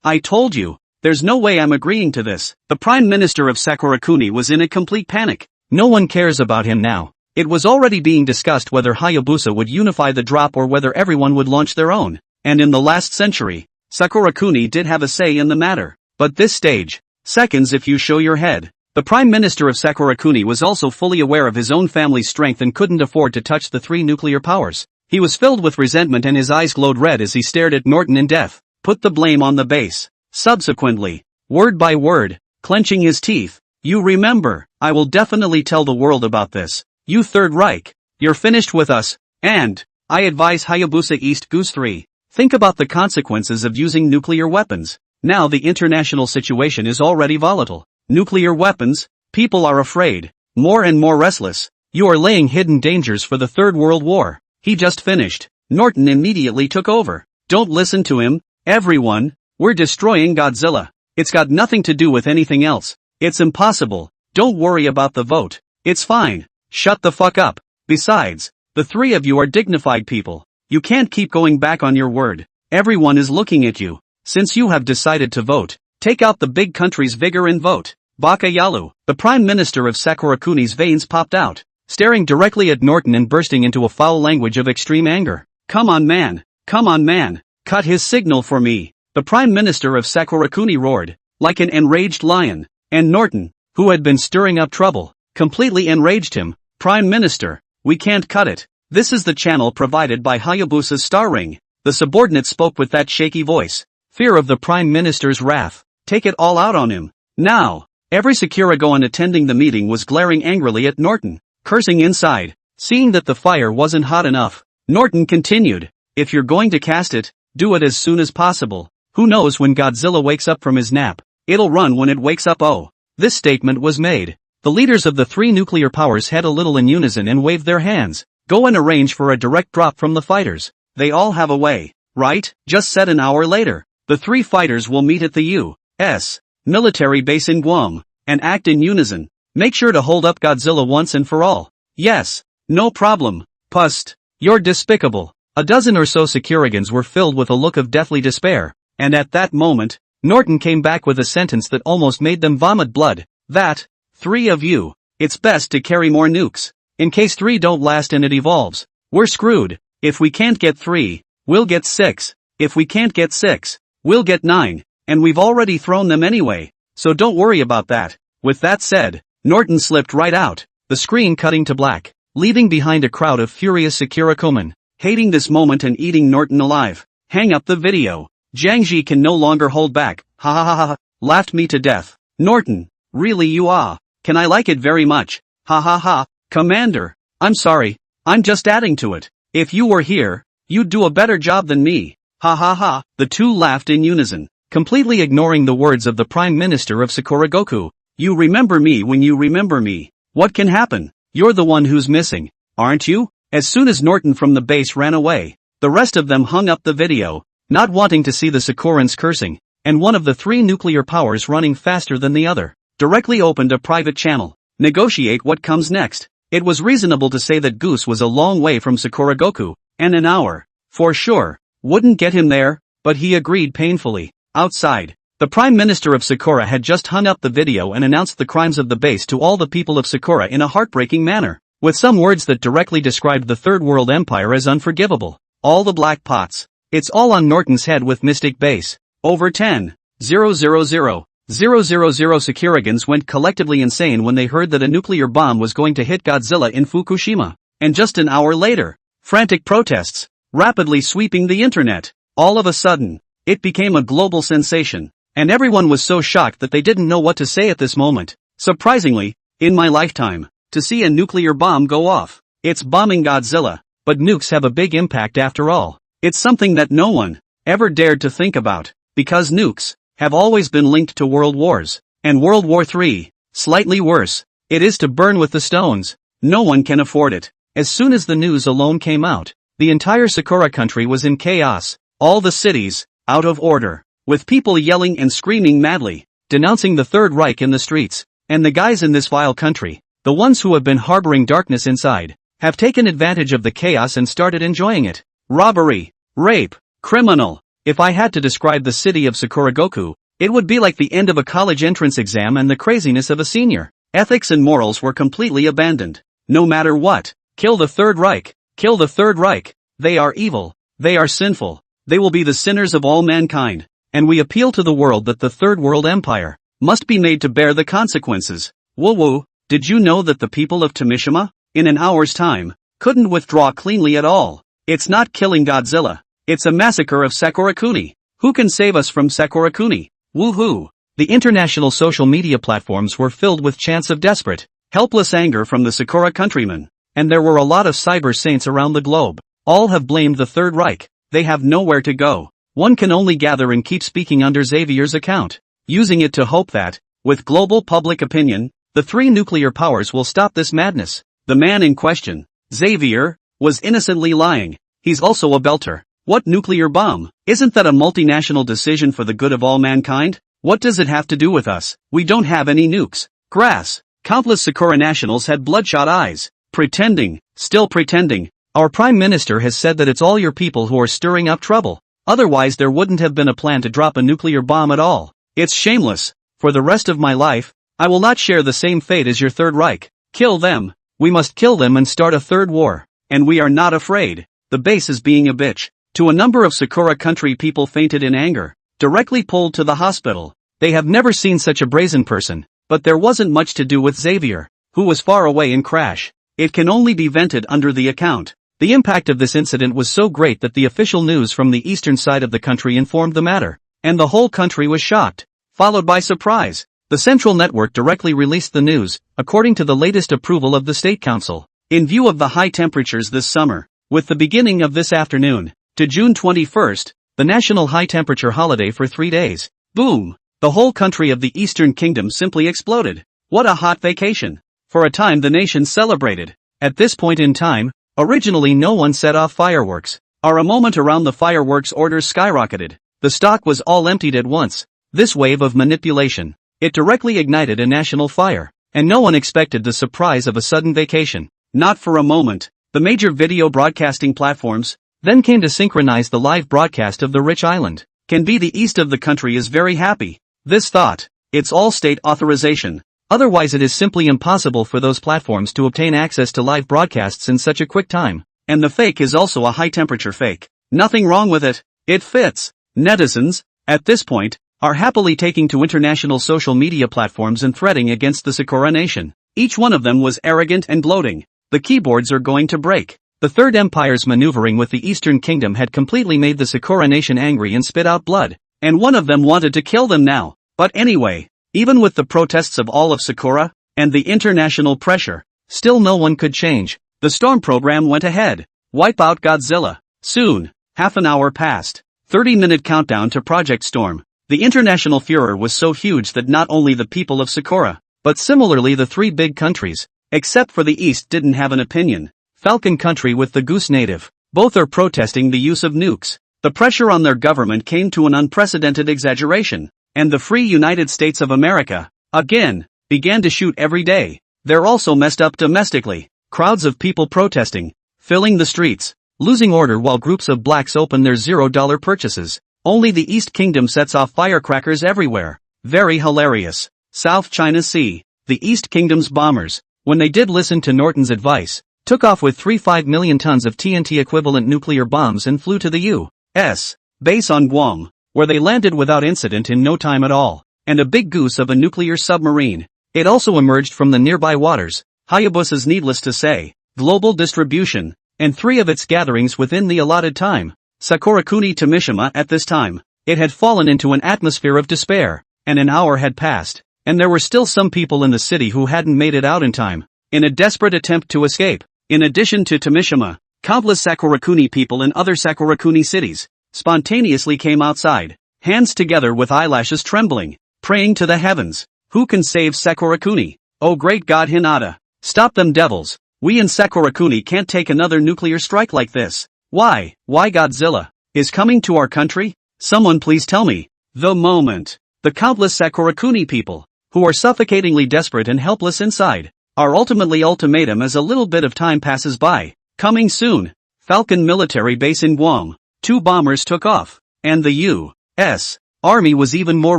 [SPEAKER 1] I told you. There's no way I'm agreeing to this. The Prime Minister of Sakurakuni was in a complete panic. No one cares about him now. It was already being discussed whether Hayabusa would unify the drop or whether everyone would launch their own. And in the last century, Sakura-kuni did have a say in the matter. But this stage, seconds if you show your head. The Prime Minister of Sakura-kuni was also fully aware of his own family's strength and couldn't afford to touch the three nuclear powers. He was filled with resentment and his eyes glowed red as he stared at Norton in death. Put the blame on the base. Subsequently, word by word, clenching his teeth, you remember, I will definitely tell the world about this. You Third Reich, you're finished with us, and, I advise Hayabusa East Goose 3, think about the consequences of using nuclear weapons. Now the international situation is already volatile. Nuclear weapons, people are afraid, more and more restless. You are laying hidden dangers for the Third World War. He just finished. Norton immediately took over. Don't listen to him, everyone, we're destroying Godzilla. It's got nothing to do with anything else. It's impossible. Don't worry about the vote. It's fine. Shut the fuck up. Besides, the three of you are dignified people. You can't keep going back on your word. Everyone is looking at you. Since you have decided to vote, take out the big country's vigor and vote. Baka Yalu, the Prime Minister of Sakura-kuni's veins popped out, staring directly at Norton and bursting into a foul language of extreme anger. Come on man, cut his signal for me. The Prime Minister of Sakura-kuni roared, like an enraged lion, and Norton, who had been stirring up trouble, completely enraged him. Prime Minister, we can't cut it. This is the channel provided by Hayabusa's star ring. The subordinate spoke with that shaky voice. Fear of the Prime Minister's wrath. Take it all out on him. Now. Every Sakuragoan attending the meeting was glaring angrily at Norton, cursing inside. Seeing that the fire wasn't hot enough, Norton continued, if you're going to cast it, do it as soon as possible. Who knows when Godzilla wakes up from his nap? It'll run when it wakes up. Oh. This statement was made. The leaders of the three nuclear powers had a little in unison and waved their hands. Go and arrange for a direct drop from the fighters. They all have a way, right? Just said an hour later. The three fighters will meet at the U.S. military base in Guam, and act in unison. Make sure to hold up Godzilla once and for all. Yes, no problem. Pust. You're despicable. A dozen or so Sakuragans were filled with a look of deathly despair, and at that moment, Norton came back with a sentence that almost made them vomit blood. That, three of you, it's best to carry more nukes. In case three don't last and it evolves, we're screwed. If we can't get 3, we'll get 6. If we can't get 6, we'll get 9, and we've already thrown them anyway, so don't worry about that. With that said, Norton slipped right out, the screen cutting to black, leaving behind a crowd of furious Sakura-kumen, hating this moment and eating Norton alive. Hang up the video. Jiangji can no longer hold back. Ha ha ha ha, laughed me to death. Norton, really you are. Can I like it very much? Ha ha ha, Commander, I'm sorry, I'm just adding to it. If you were here, you'd do a better job than me. Ha ha ha, the two laughed in unison, completely ignoring the words of the Prime Minister of Sakuragoku. You remember me when you remember me. What can happen? You're the one who's missing, aren't you? As soon as Norton from the base ran away, the rest of them hung up the video, not wanting to see the Sakurans cursing, and one of the three nuclear powers running faster than the other, directly opened a private channel. Negotiate what comes next. It was reasonable to say that Goose was a long way from Sakuragoku, and an hour, for sure, wouldn't get him there, but he agreed painfully. Outside, the Prime Minister of Sakura had just hung up the video and announced the crimes of the base to all the people of Sakura in a heartbreaking manner, with some words that directly described the Third World Empire as unforgivable. All the black pots. It's all on Norton's head with Mystic Base. Over 10,000 Sakuragans went collectively insane when they heard that a nuclear bomb was going to hit Godzilla in Fukushima. And just an hour later, frantic protests, rapidly sweeping the internet. All of a sudden, it became a global sensation, and everyone was so shocked that they didn't know what to say at this moment. Surprisingly, in my lifetime, to see a nuclear bomb go off. It's bombing Godzilla, but nukes have a big impact after all. It's something that no one ever dared to think about, because nukes have always been linked to world wars, and World War III, slightly worse. It is to burn with the stones. No one can afford it. As soon as the news alone came out, the entire Sakura country was in chaos, all the cities, out of order, with people yelling and screaming madly, denouncing the Third Reich in the streets, and the guys in this vile country, the ones who have been harboring darkness inside, have taken advantage of the chaos and started enjoying it. Robbery, rape, criminal. If I had to describe the city of Sakuragoku, it would be like the end of a college entrance exam and the craziness of a senior. Ethics and morals were completely abandoned. No matter what. Kill the Third Reich. Kill the Third Reich. They are evil. They are sinful. They will be the sinners of all mankind. And we appeal to the world that the Third World Empire must be made to bear the consequences. Woo woo, did you know that the people of Tomishima, in an hour's time, couldn't withdraw cleanly at all? It's not killing Godzilla. It's a massacre of Sakurakuni. Who can save us from Sakurakuni? Woohoo! The international social media platforms were filled with chants of desperate, helpless anger from the Sakura countrymen. And there were a lot of cyber saints around the globe. All have blamed the Third Reich. They have nowhere to go. One can only gather and keep speaking under Xavier's account, using it to hope that, with global public opinion, the three nuclear powers will stop this madness. The man in question, Xavier, was innocently lying. He's also a belter. What nuclear bomb? Isn't that a multinational decision for the good of all mankind? What does it have to do with us? We don't have any nukes. Grass. Countless Sakura nationals had bloodshot eyes. Pretending. Still pretending. Our Prime Minister has said that it's all your people who are stirring up trouble. Otherwise there wouldn't have been a plan to drop a nuclear bomb at all. It's shameless. For the rest of my life, I will not share the same fate as your Third Reich. Kill them. We must kill them and start a third war. And we are not afraid. The base is being a bitch. To a number of Sakura country people fainted in anger, directly pulled to the hospital. They have never seen such a brazen person. But there wasn't much to do with Xavier, who was far away in crash. It can only be vented under the account. The impact of this incident was so great that the official news from the eastern side of the country informed the matter, and the whole country was shocked, followed by surprise. The central network directly released the news, according to the latest approval of the State Council. In view of the high temperatures this summer, with the beginning of this afternoon, to June 21st, the national high temperature holiday for 3 days. Boom! The whole country of the Eastern Kingdom simply exploded. What a hot vacation! For a time the nation celebrated. At this point in time, originally no one set off fireworks. A moment around the fireworks orders skyrocketed. The stock was all emptied at once. This wave of manipulation, it directly ignited a national fire. And no one expected the surprise of a sudden vacation. Not for a moment. The major video broadcasting platforms then came to synchronize the live broadcast of the rich island. Can be the east of the country is very happy. This thought, it's all state authorization. Otherwise it is simply impossible for those platforms to obtain access to live broadcasts in such a quick time. And the fake is also a high temperature fake. Nothing wrong with it. It fits. Netizens, at this point, are happily taking to international social media platforms and threading against the Sakura nation. Each one of them was arrogant and gloating. The keyboards are going to break. The Third Empire's maneuvering with the Eastern Kingdom had completely made the Sakura nation angry and spit out blood. And one of them wanted to kill them now. But anyway, even with the protests of all of Sakura, and the international pressure, still no one could change. The Storm program went ahead. Wipe out Godzilla. Soon, half an hour passed. 30-minute countdown to Project Storm. The international furor was so huge that not only the people of Sakura, but similarly the three big countries, except for the East, didn't have an opinion. Falcon Country with the Goose Native, both are protesting the use of nukes. The pressure on their government came to an unprecedented exaggeration, and the Free United States of America, again, began to shoot every day. They're also messed up domestically. Crowds of people protesting, filling the streets, losing order while groups of blacks open their $0 purchases. Only the East Kingdom sets off firecrackers everywhere. Very hilarious. South China Sea. The East Kingdom's bombers, when they did listen to Norton's advice, took off with 3.5 million tons of TNT-equivalent nuclear bombs and flew to the U.S. base on Guam, where they landed without incident in no time at all. And a big goose of a nuclear submarine. It also emerged from the nearby waters. Hayabusa's, needless to say, global distribution, and 3 of its gatherings within the allotted time. Sakurakuni Tomishima at this time, it had fallen into an atmosphere of despair, and an hour had passed, and there were still some people in the city who hadn't made it out in time, in a desperate attempt to escape. In addition to Tomishima, countless Sakurakuni people in other Sakurakuni cities spontaneously came outside, hands together with eyelashes trembling, praying to the heavens. Who can save Sakurakuni? Oh great God Hinata! Stop them devils! We in Sakurakuni can't take another nuclear strike like this. Why Godzilla is coming to our country? Someone please tell me. The moment. The countless Sakurakuni people, who are suffocatingly desperate and helpless inside, are ultimately ultimatum as a little bit of time passes by. Coming soon. Falcon military base in Guam. 2 bombers took off. And the U.S. Army was even more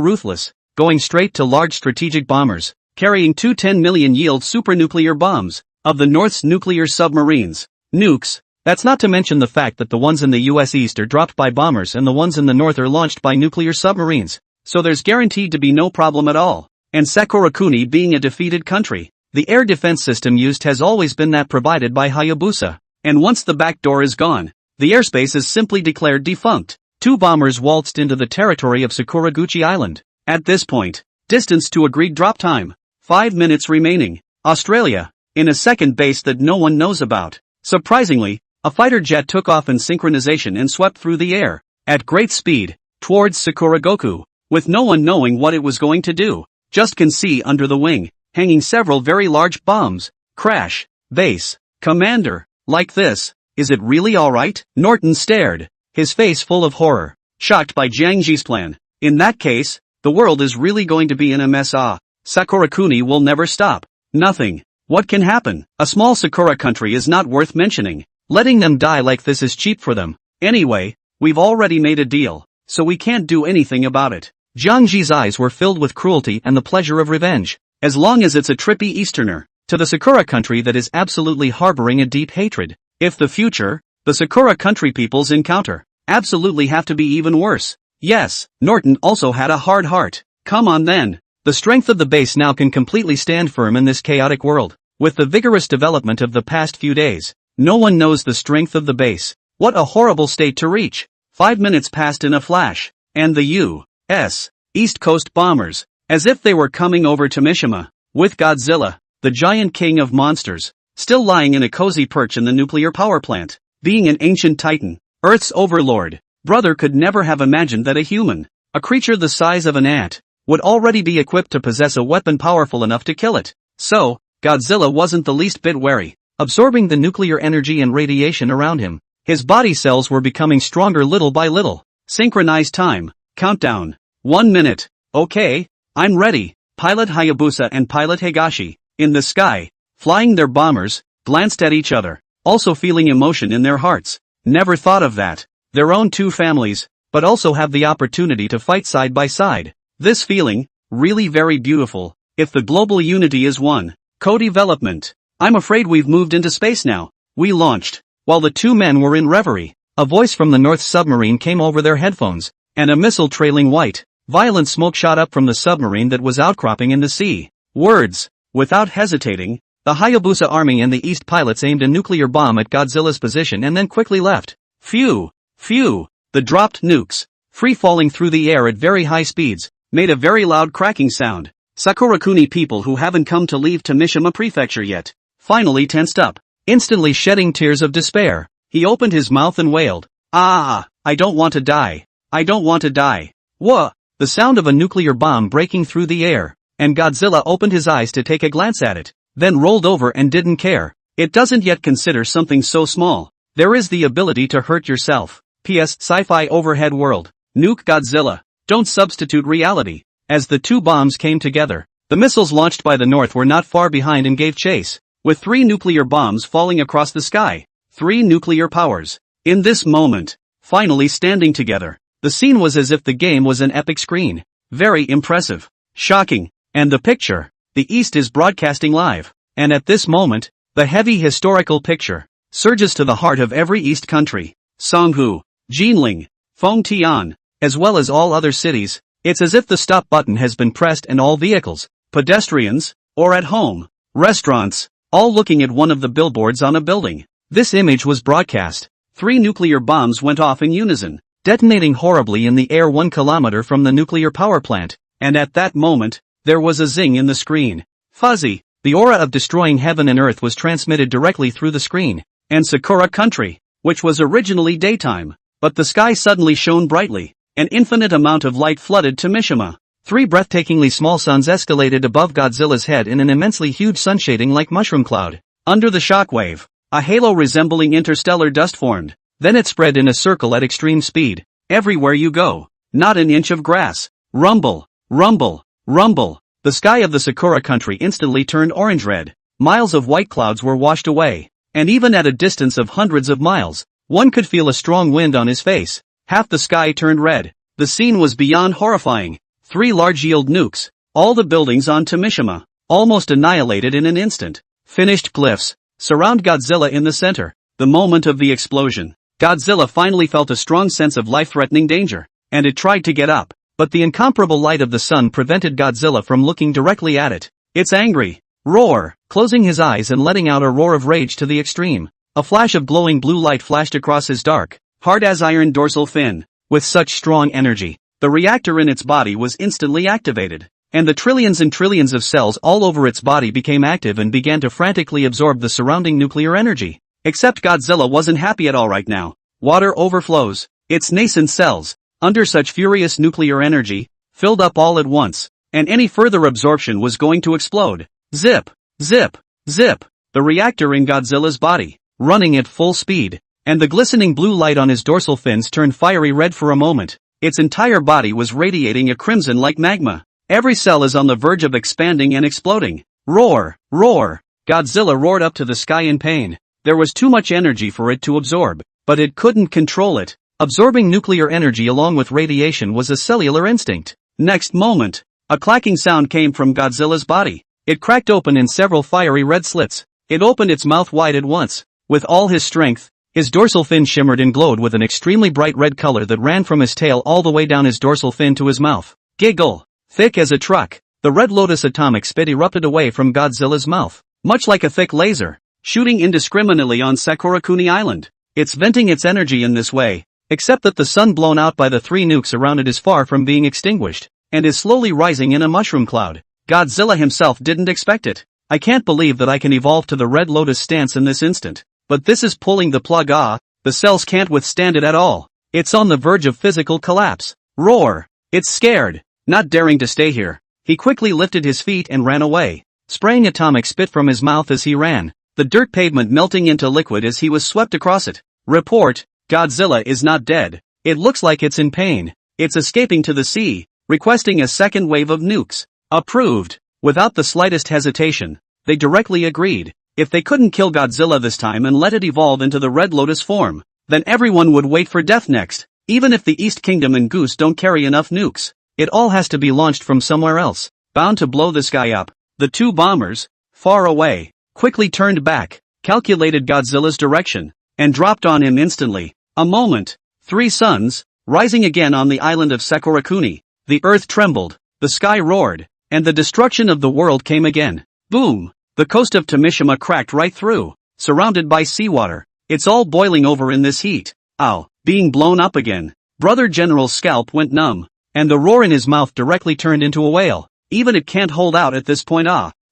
[SPEAKER 1] ruthless, going straight to large strategic bombers, carrying 2 10 million yield supernuclear bombs. of the North's nuclear submarines. Nukes. That's not to mention the fact that the ones in the US East are dropped by bombers and the ones in the North are launched by nuclear submarines. So there's guaranteed to be no problem at all. And Sakurakuni being a defeated country, the air defense system used has always been that provided by Hayabusa. And once the back door is gone, the airspace is simply declared defunct. 2 bombers waltzed into the territory of Sakuraguchi Island. At this point, distance to agreed drop time. 5 minutes remaining. Australia, in a second base that no one knows about. Surprisingly, a fighter jet took off in synchronization and swept through the air, at great speed, towards Sakuragoku, with no one knowing what it was going to do. Just can see under the wing, hanging several very large bombs. Crash. Base. Commander. Like this. Is it really alright? Norton stared, his face full of horror, shocked by Jiangji's plan. In that case, the world is really going to be in a mess. Sakurakuni will never stop. Nothing. What can happen? A small Sakura country is not worth mentioning. Letting them die like this is cheap for them. Anyway, we've already made a deal, so we can't do anything about it. Jiangji's eyes were filled with cruelty and the pleasure of revenge. As long as it's a trippy Easterner, to the Sakura country that is absolutely harboring a deep hatred. If the future, the Sakura country peoples encounter, absolutely have to be even worse. Yes, Norton also had a hard heart. Come on then. The strength of the base now can completely stand firm in this chaotic world. With the vigorous development of the past few days, no one knows the strength of the base. What a horrible state to reach. 5 minutes passed in a flash, and the U.S. East Coast bombers, as if they were coming over to Mishima, with Godzilla, the giant king of monsters, still lying in a cozy perch in the nuclear power plant. Being an ancient titan, Earth's overlord, brother could never have imagined that a human, a creature the size of an ant, would already be equipped to possess a weapon powerful enough to kill it. So, Godzilla wasn't the least bit wary, absorbing the nuclear energy and radiation around him. His body cells were becoming stronger little by little. Synchronized time. Countdown. 1 minute. Okay, I'm ready. Pilot Hayabusa and Pilot Higashi, in the sky, flying their bombers, glanced at each other, also feeling emotion in their hearts. Never thought of that. Their own 2 families, but also have the opportunity to fight side by side. This feeling, really very beautiful, if the global unity is one. Co-development. I'm afraid we've moved into space now. We launched. While the 2 men were in reverie, a voice from the North submarine came over their headphones, and a missile trailing white, violent smoke shot up from the submarine that was outcropping in the sea. Words. Without hesitating, the Hayabusa army and the East pilots aimed a nuclear bomb at Godzilla's position and then quickly left. Phew. Phew. The dropped nukes, free-falling through the air at very high speeds, made a very loud cracking sound. Sakurakuni people who haven't come to leave to Mishima Prefecture yet, finally tensed up, instantly shedding tears of despair. He opened his mouth and wailed, "Ah, I don't want to die. I don't want to die." Wha? The sound of a nuclear bomb breaking through the air, and Godzilla opened his eyes to take a glance at it, then rolled over and didn't care. It doesn't yet consider something so small. There is the ability to hurt yourself. P.S. Sci-fi overhead world. Nuke Godzilla. Don't substitute reality. As the 2 bombs came together, the missiles launched by the North were not far behind and gave chase, with 3 nuclear bombs falling across the sky. 3 nuclear powers, in this moment, finally standing together. The scene was as if the game was an epic screen. Very impressive. Shocking. And the picture. The East is broadcasting live. And at this moment, the heavy historical picture surges to the heart of every East country. Songhu, Jinling, Fengtian, as well as all other cities. It's as if the stop button has been pressed and all vehicles, pedestrians, or at home, restaurants, all looking at one of the billboards on a building. This image was broadcast. 3 nuclear bombs went off in unison, detonating horribly in the air 1 kilometer from the nuclear power plant, and at that moment, there was a zing in the screen. Fuzzy, the aura of destroying heaven and earth was transmitted directly through the screen, and Sakura country, which was originally daytime, but the sky suddenly shone brightly. An infinite amount of light flooded to Mishima. 3 breathtakingly small suns escalated above Godzilla's head in an immensely huge sun shading like mushroom cloud. Under the shockwave, a halo resembling interstellar dust formed. Then it spread in a circle at extreme speed. Everywhere you go, not an inch of grass. Rumble, rumble, rumble. The sky of the Sakura country instantly turned orange-red. Miles of white clouds were washed away. And even at a distance of hundreds of miles, one could feel a strong wind on his face. Half the sky turned red. The scene was beyond horrifying. 3 large-yield nukes, all the buildings on Mishima, almost annihilated in an instant. finished glyphs, surround Godzilla in the center. The moment of the explosion, Godzilla finally felt a strong sense of life-threatening danger, and it tried to get up, but the incomparable light of the sun prevented Godzilla from looking directly at it. It's angry. Roar! Closing his eyes and letting out a roar of rage to the extreme. A flash of glowing blue light flashed across his dark, hard-as-iron dorsal fin. With such strong energy, the reactor in its body was instantly activated, and the trillions and trillions of cells all over its body became active and began to frantically absorb the surrounding nuclear energy. Except Godzilla wasn't happy at all right now. Water overflows. Its nascent cells, under such furious nuclear energy, filled up all at once, and any further absorption was going to explode. Zip! Zip! Zip! The reactor in Godzilla's body, running at full speed, and the glistening blue light on his dorsal fins turned fiery red for a moment. Its entire body was radiating a crimson like magma. Every cell is on the verge of expanding and exploding. Roar! Roar! Godzilla roared up to the sky in pain. There was too much energy for it to absorb, but it couldn't control it. Absorbing nuclear energy along with radiation was a cellular instinct. Next moment, a clacking sound came from Godzilla's body. It cracked open in several fiery red slits. It opened its mouth wide at once. With all his strength, his dorsal fin shimmered and glowed with an extremely bright red color that ran from his tail all the way down his dorsal fin to his mouth. Giggle! Thick as a truck, the Red Lotus atomic spit erupted away from Godzilla's mouth, much like a thick laser, shooting indiscriminately on Sakurakuni Island. It's venting its energy in this way, except that the sun blown out by the 3 nukes around it is far from being extinguished, and is slowly rising in a mushroom cloud. Godzilla himself didn't expect it. I can't believe that I can evolve to the Red Lotus stance in this instant. But this is pulling the plug. The cells can't withstand it at all. It's on the verge of physical collapse. Roar! It's scared, not daring to stay here. He quickly lifted his feet and ran away, spraying atomic spit from his mouth as he ran, the dirt pavement melting into liquid as he was swept across it. Report, Godzilla is not dead. It looks like it's in pain. It's escaping to the sea, requesting a second wave of nukes. Approved. Without the slightest hesitation, they directly agreed. If they couldn't kill Godzilla this time and let it evolve into the Red Lotus form, then everyone would wait for death next. Even if the East Kingdom and Goose don't carry enough nukes, it all has to be launched from somewhere else, bound to blow this guy up. The 2 bombers, far away, quickly turned back, calculated Godzilla's direction, and dropped on him instantly. A moment, 3 suns, rising again on the island of Sakurakuni. The earth trembled, the sky roared, and the destruction of the world came again. Boom! The coast of Tomishima cracked right through, surrounded by seawater. It's all boiling over in this heat. Ow, being blown up again. Brother General's scalp went numb, and the roar in his mouth directly turned into a whale. Even it can't hold out at this point.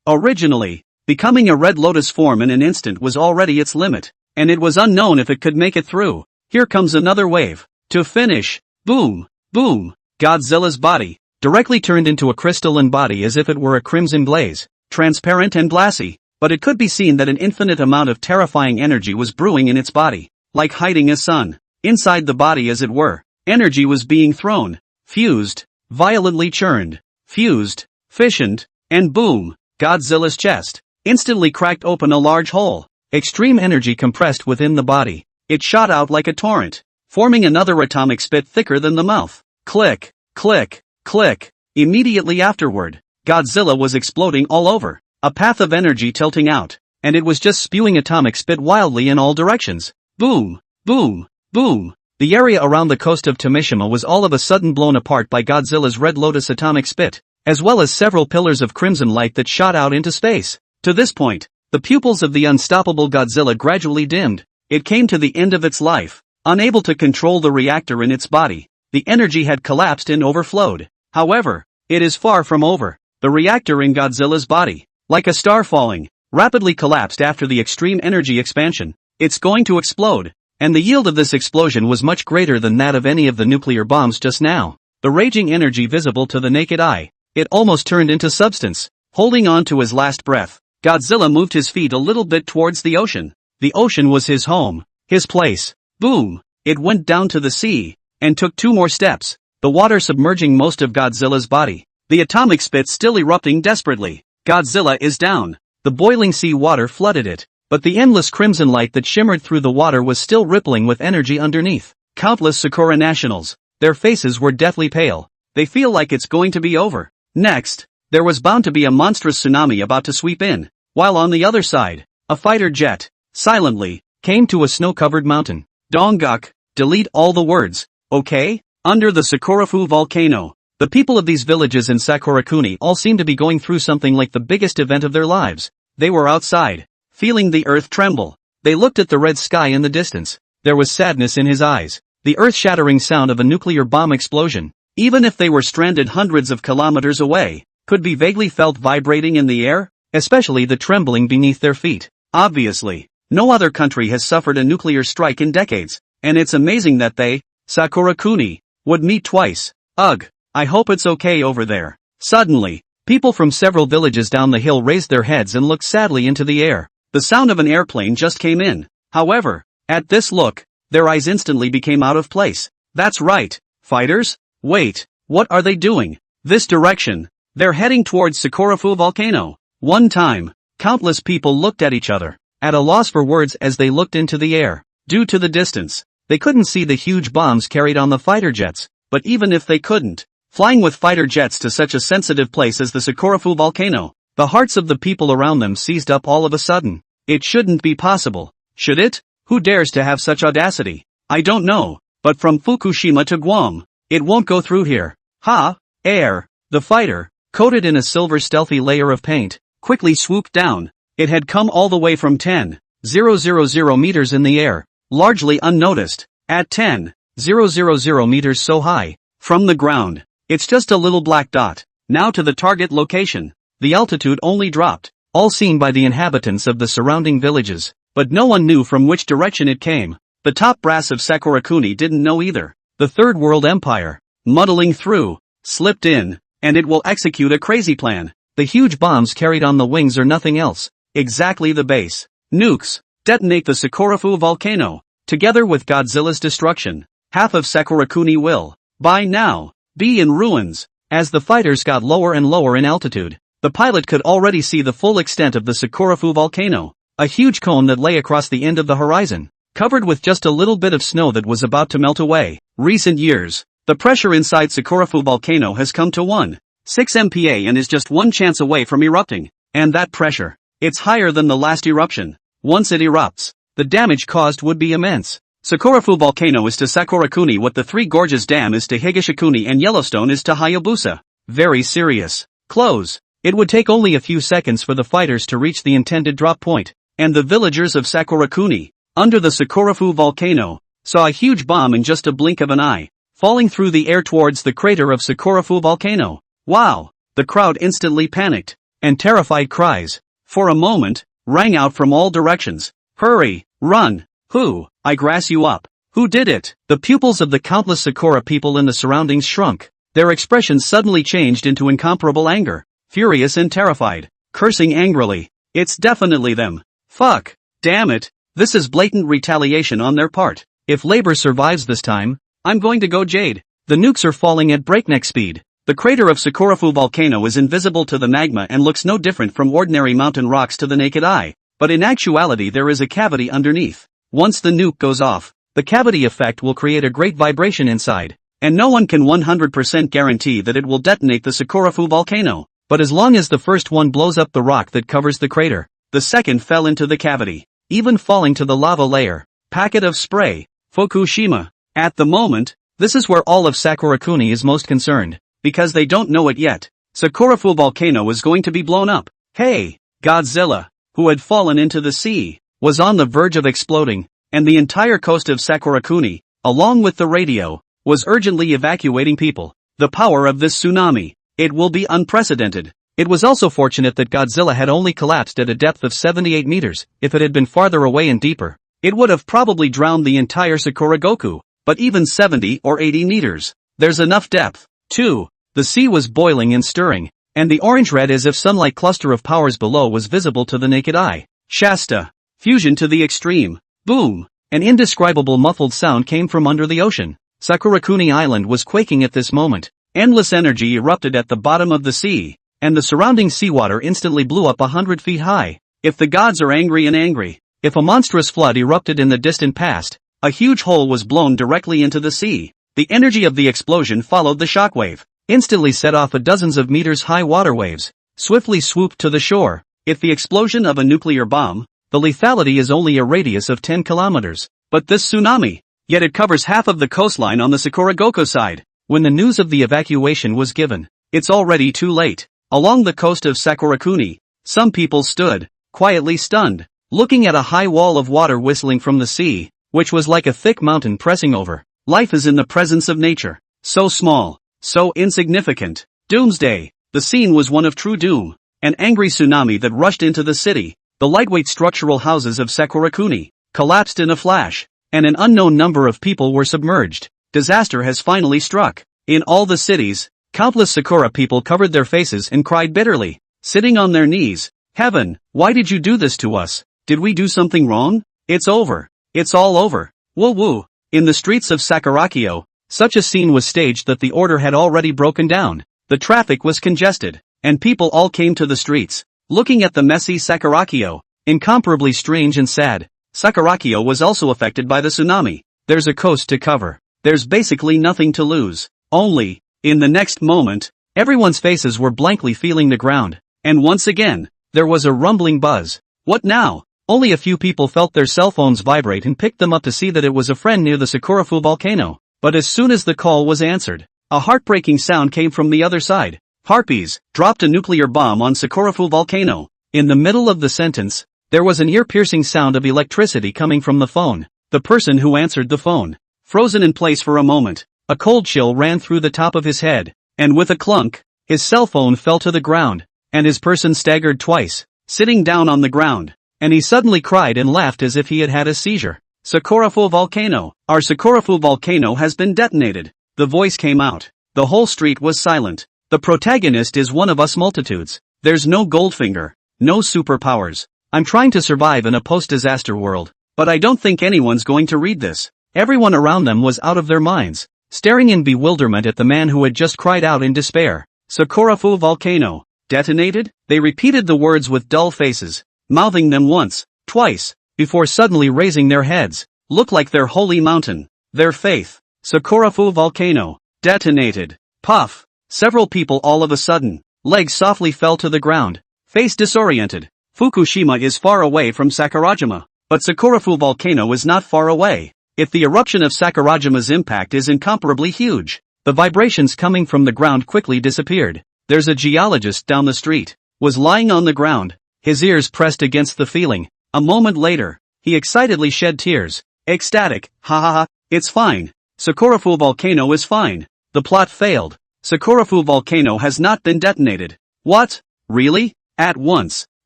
[SPEAKER 1] Originally, becoming a Red Lotus form in an instant was already its limit, and it was unknown if it could make it through. Here comes another wave. To finish. Boom! Boom! Godzilla's body directly turned into a crystalline body as if it were a crimson blaze. Transparent and glassy, but it could be seen that an infinite amount of terrifying energy was brewing in its body, like hiding a sun. Inside the body as it were, energy was being thrown, fused, violently churned, fused, fissioned, and boom, Godzilla's chest instantly cracked open a large hole. Extreme energy compressed within the body. It shot out like a torrent, forming another atomic spit thicker than the mouth. Click, click, click. Immediately afterward, Godzilla was exploding all over, a path of energy tilting out, and it was just spewing atomic spit wildly in all directions. Boom, boom, boom. The area around the coast of Tomishima was all of a sudden blown apart by Godzilla's Red Lotus atomic spit, as well as several pillars of crimson light that shot out into space. To this point, the pupils of the unstoppable Godzilla gradually dimmed. It came to the end of its life, unable to control the reactor in its body. The energy had collapsed and overflowed. However, it is far from over. The reactor in Godzilla's body, like a star falling, rapidly collapsed after the extreme energy expansion. It's going to explode, and the yield of this explosion was much greater than that of any of the nuclear bombs just now. The raging energy visible to the naked eye, it almost turned into substance. Holding on to his last breath, Godzilla moved his feet a little bit towards the ocean. The ocean was his home, his place. Boom! It went down to the sea, and took 2 more steps, the water submerging most of Godzilla's body. The atomic spit still erupting desperately. Godzilla is down. The boiling sea water flooded it, but the endless crimson light that shimmered through the water was still rippling with energy underneath. Countless Sakura nationals, their faces were deathly pale. They feel like it's going to be over. Next, there was bound to be a monstrous tsunami about to sweep in. while on the other side, a fighter jet, silently, came to a snow-covered mountain. Dongguk, delete all the words, okay? Under the Sakurafu volcano, the people of these villages in Sakurakuni all seemed to be going through something like the biggest event of their lives. They were outside, feeling the earth tremble. They looked at the red sky in the distance. There was sadness in his eyes. The earth-shattering sound of a nuclear bomb explosion, even if they were stranded hundreds of kilometers away, could be vaguely felt vibrating in the air, especially the trembling beneath their feet. Obviously, no other country has suffered a nuclear strike in decades, and it's amazing that they, Sakurakuni, would meet twice. Ugh, I hope it's okay over there. Suddenly, people from several villages down the hill raised their heads and looked sadly into the air. The sound of an airplane just came in. However, at this look, their eyes instantly became out of place. That's right, fighters? Wait, what are they doing? This direction. They're heading towards Sakurafu volcano. One time, countless people looked at each other, at a loss for words as they looked into the air. Due to the distance, they couldn't see the huge bombs carried on the fighter jets, but even if they couldn't, flying with fighter jets to such a sensitive place as the Sakurafu volcano, the hearts of the people around them seized up all of a sudden. It shouldn't be possible, should it? Who dares to have such audacity? I don't know, but from Fukushima to Guam, it won't go through here. Ha! Air! The fighter, coated in a silver stealthy layer of paint, quickly swooped down. It had come all the way from 10,000 meters in the air, largely unnoticed. At 10,000 meters so high, from the ground, it's just a little black dot. Now to the target location. The altitude only dropped, all seen by the inhabitants of the surrounding villages, but no one knew from which direction it came. The top brass of Sakurakuni didn't know either. The Third World Empire, muddling through, slipped in, and it will execute a crazy plan. The huge bombs carried on the wings are nothing else. Exactly the base. Nukes. Detonate the Sakurafu volcano. Together with Godzilla's destruction, half of Sakurakuni will, by now, be in ruins. As the fighters got lower and lower in altitude, the pilot could already see the full extent of the Sakurafu volcano, a huge cone that lay across the end of the horizon, covered with just a little bit of snow that was about to melt away. Recent years, the pressure inside Sakurafu volcano has come to 1.6 MPa and is just one chance away from erupting. And that pressure, it's higher than the last eruption. Once it erupts, the damage caused would be immense. Sakurafu volcano is to Sakurakuni what the Three Gorges Dam is to Higashikuni and Yellowstone is to Hayabusa. Very serious. Close. It would take only a few seconds for the fighters to reach the intended drop point, and the villagers of Sakurakuni, under the Sakurafu volcano, saw a huge bomb in just a blink of an eye, falling through the air towards the crater of Sakurafu volcano. Wow! The crowd instantly panicked, and terrified cries, for a moment, rang out from all directions. Hurry! Run! Who? I grass you up! Who did it? The pupils of the countless Sakura people in the surroundings shrunk. Their expressions suddenly changed into incomparable anger, furious and terrified, cursing angrily. It's definitely them. Fuck! Damn it! This is blatant retaliation on their part. If labor survives this time, I'm going to go jade. The nukes are falling at breakneck speed. The crater of Sakurafu volcano is invisible to the magma and looks no different from ordinary mountain rocks to the naked eye, but in actuality there is a cavity underneath. Once the nuke goes off, the cavity effect will create a great vibration inside, and no one can 100% guarantee that it will detonate the Sakurafu volcano. But as long as the first one blows up the rock that covers the crater, the second fell into the cavity, even falling to the lava layer. Packet of spray. Fukushima. At the moment, this is where all of Sakurakuni is most concerned, because they don't know it yet. Sakurafu volcano is going to be blown up. Hey! Godzilla, who had fallen into the sea, was on the verge of exploding, and the entire coast of Sakurakuni, along with the radio, was urgently evacuating people. The power of this tsunami, it will be unprecedented. It was also fortunate that Godzilla had only collapsed at a depth of 78 meters. If it had been farther away and deeper, it would have probably drowned the entire Sakuragoku, but even 70 or 80 meters, there's enough depth. 2. The sea was boiling and stirring, and the orange-red as if sunlight cluster of powers below was visible to the naked eye. Shasta. Fusion to the extreme. Boom! An indescribable muffled sound came from under the ocean. Sakurakuni Island was quaking at this moment. Endless energy erupted at the bottom of the sea, and the surrounding seawater instantly blew up 100 feet high. If the gods are angry and angry, if a monstrous flood erupted in the distant past, a huge hole was blown directly into the sea. The energy of the explosion followed the shockwave, instantly set off a dozens of meters high water waves, swiftly swooped to the shore. If the explosion of a nuclear bomb, the lethality is only a radius of 10 kilometers. But this tsunami, yet it covers half of the coastline on the Sakuragoko side. When the news of the evacuation was given, it's already too late. Along the coast of Sakurakuni, some people stood, quietly stunned, looking at a high wall of water whistling from the sea, which was like a thick mountain pressing over. Life is in the presence of nature. So small, so insignificant. Doomsday. The scene was one of true doom. An angry tsunami that rushed into the city. The lightweight structural houses of Sakurakuni collapsed in a flash, and an unknown number of people were submerged. Disaster has finally struck. In all the cities, countless Sakura people covered their faces and cried bitterly, sitting on their knees. Heaven, why did you do this to us? Did we do something wrong? It's over. It's all over. Woo woo. In the streets of Sakurakyo, such a scene was staged that the order had already broken down. The traffic was congested, and people all came to the streets, looking at the messy Sakurakyo, incomparably strange and sad. Sakurakyo was also affected by the tsunami. There's a coast to cover. There's basically nothing to lose. Only, in the next moment, everyone's faces were blankly feeling the ground, and once again, there was a rumbling buzz. What now? Only a few people felt their cell phones vibrate and picked them up to see that it was a friend near the Sakurafu volcano. But as soon as the call was answered, a heartbreaking sound came from the other side. Harpies dropped a nuclear bomb on Sakurafu volcano. In the middle of the sentence, there was an ear-piercing sound of electricity coming from the phone. The person who answered the phone, frozen in place for a moment, a cold chill ran through the top of his head, and with a clunk, his cell phone fell to the ground, and his person staggered twice, sitting down on the ground, and he suddenly cried and laughed as if he had had a seizure. Sakurafu volcano. Our Sakurafu volcano has been detonated. The voice came out. The whole street was silent. The protagonist is one of us multitudes. There's no Goldfinger, no superpowers. I'm trying to survive in a post-disaster world, but I don't think anyone's going to read this. Everyone around them was out of their minds, staring in bewilderment at the man who had just cried out in despair. Sakurafu volcano. Detonated? They repeated the words with dull faces, mouthing them once, twice, before suddenly raising their heads. Look like their holy mountain. Their faith. Sakurafu volcano. Detonated. Puff. Several people all of a sudden, legs softly fell to the ground, face disoriented. Fukushima is far away from Sakurajima, but Sakurafu volcano is not far away. If the eruption of Sakurajima's impact is incomparably huge, the vibrations coming from the ground quickly disappeared. There's a geologist down the street, was lying on the ground, his ears pressed against the ceiling. A moment later, he excitedly shed tears. Ecstatic, ha ha ha, it's fine. Sakurafu volcano is fine. The plot failed. Sakurafu volcano has not been detonated. What? Really? At once,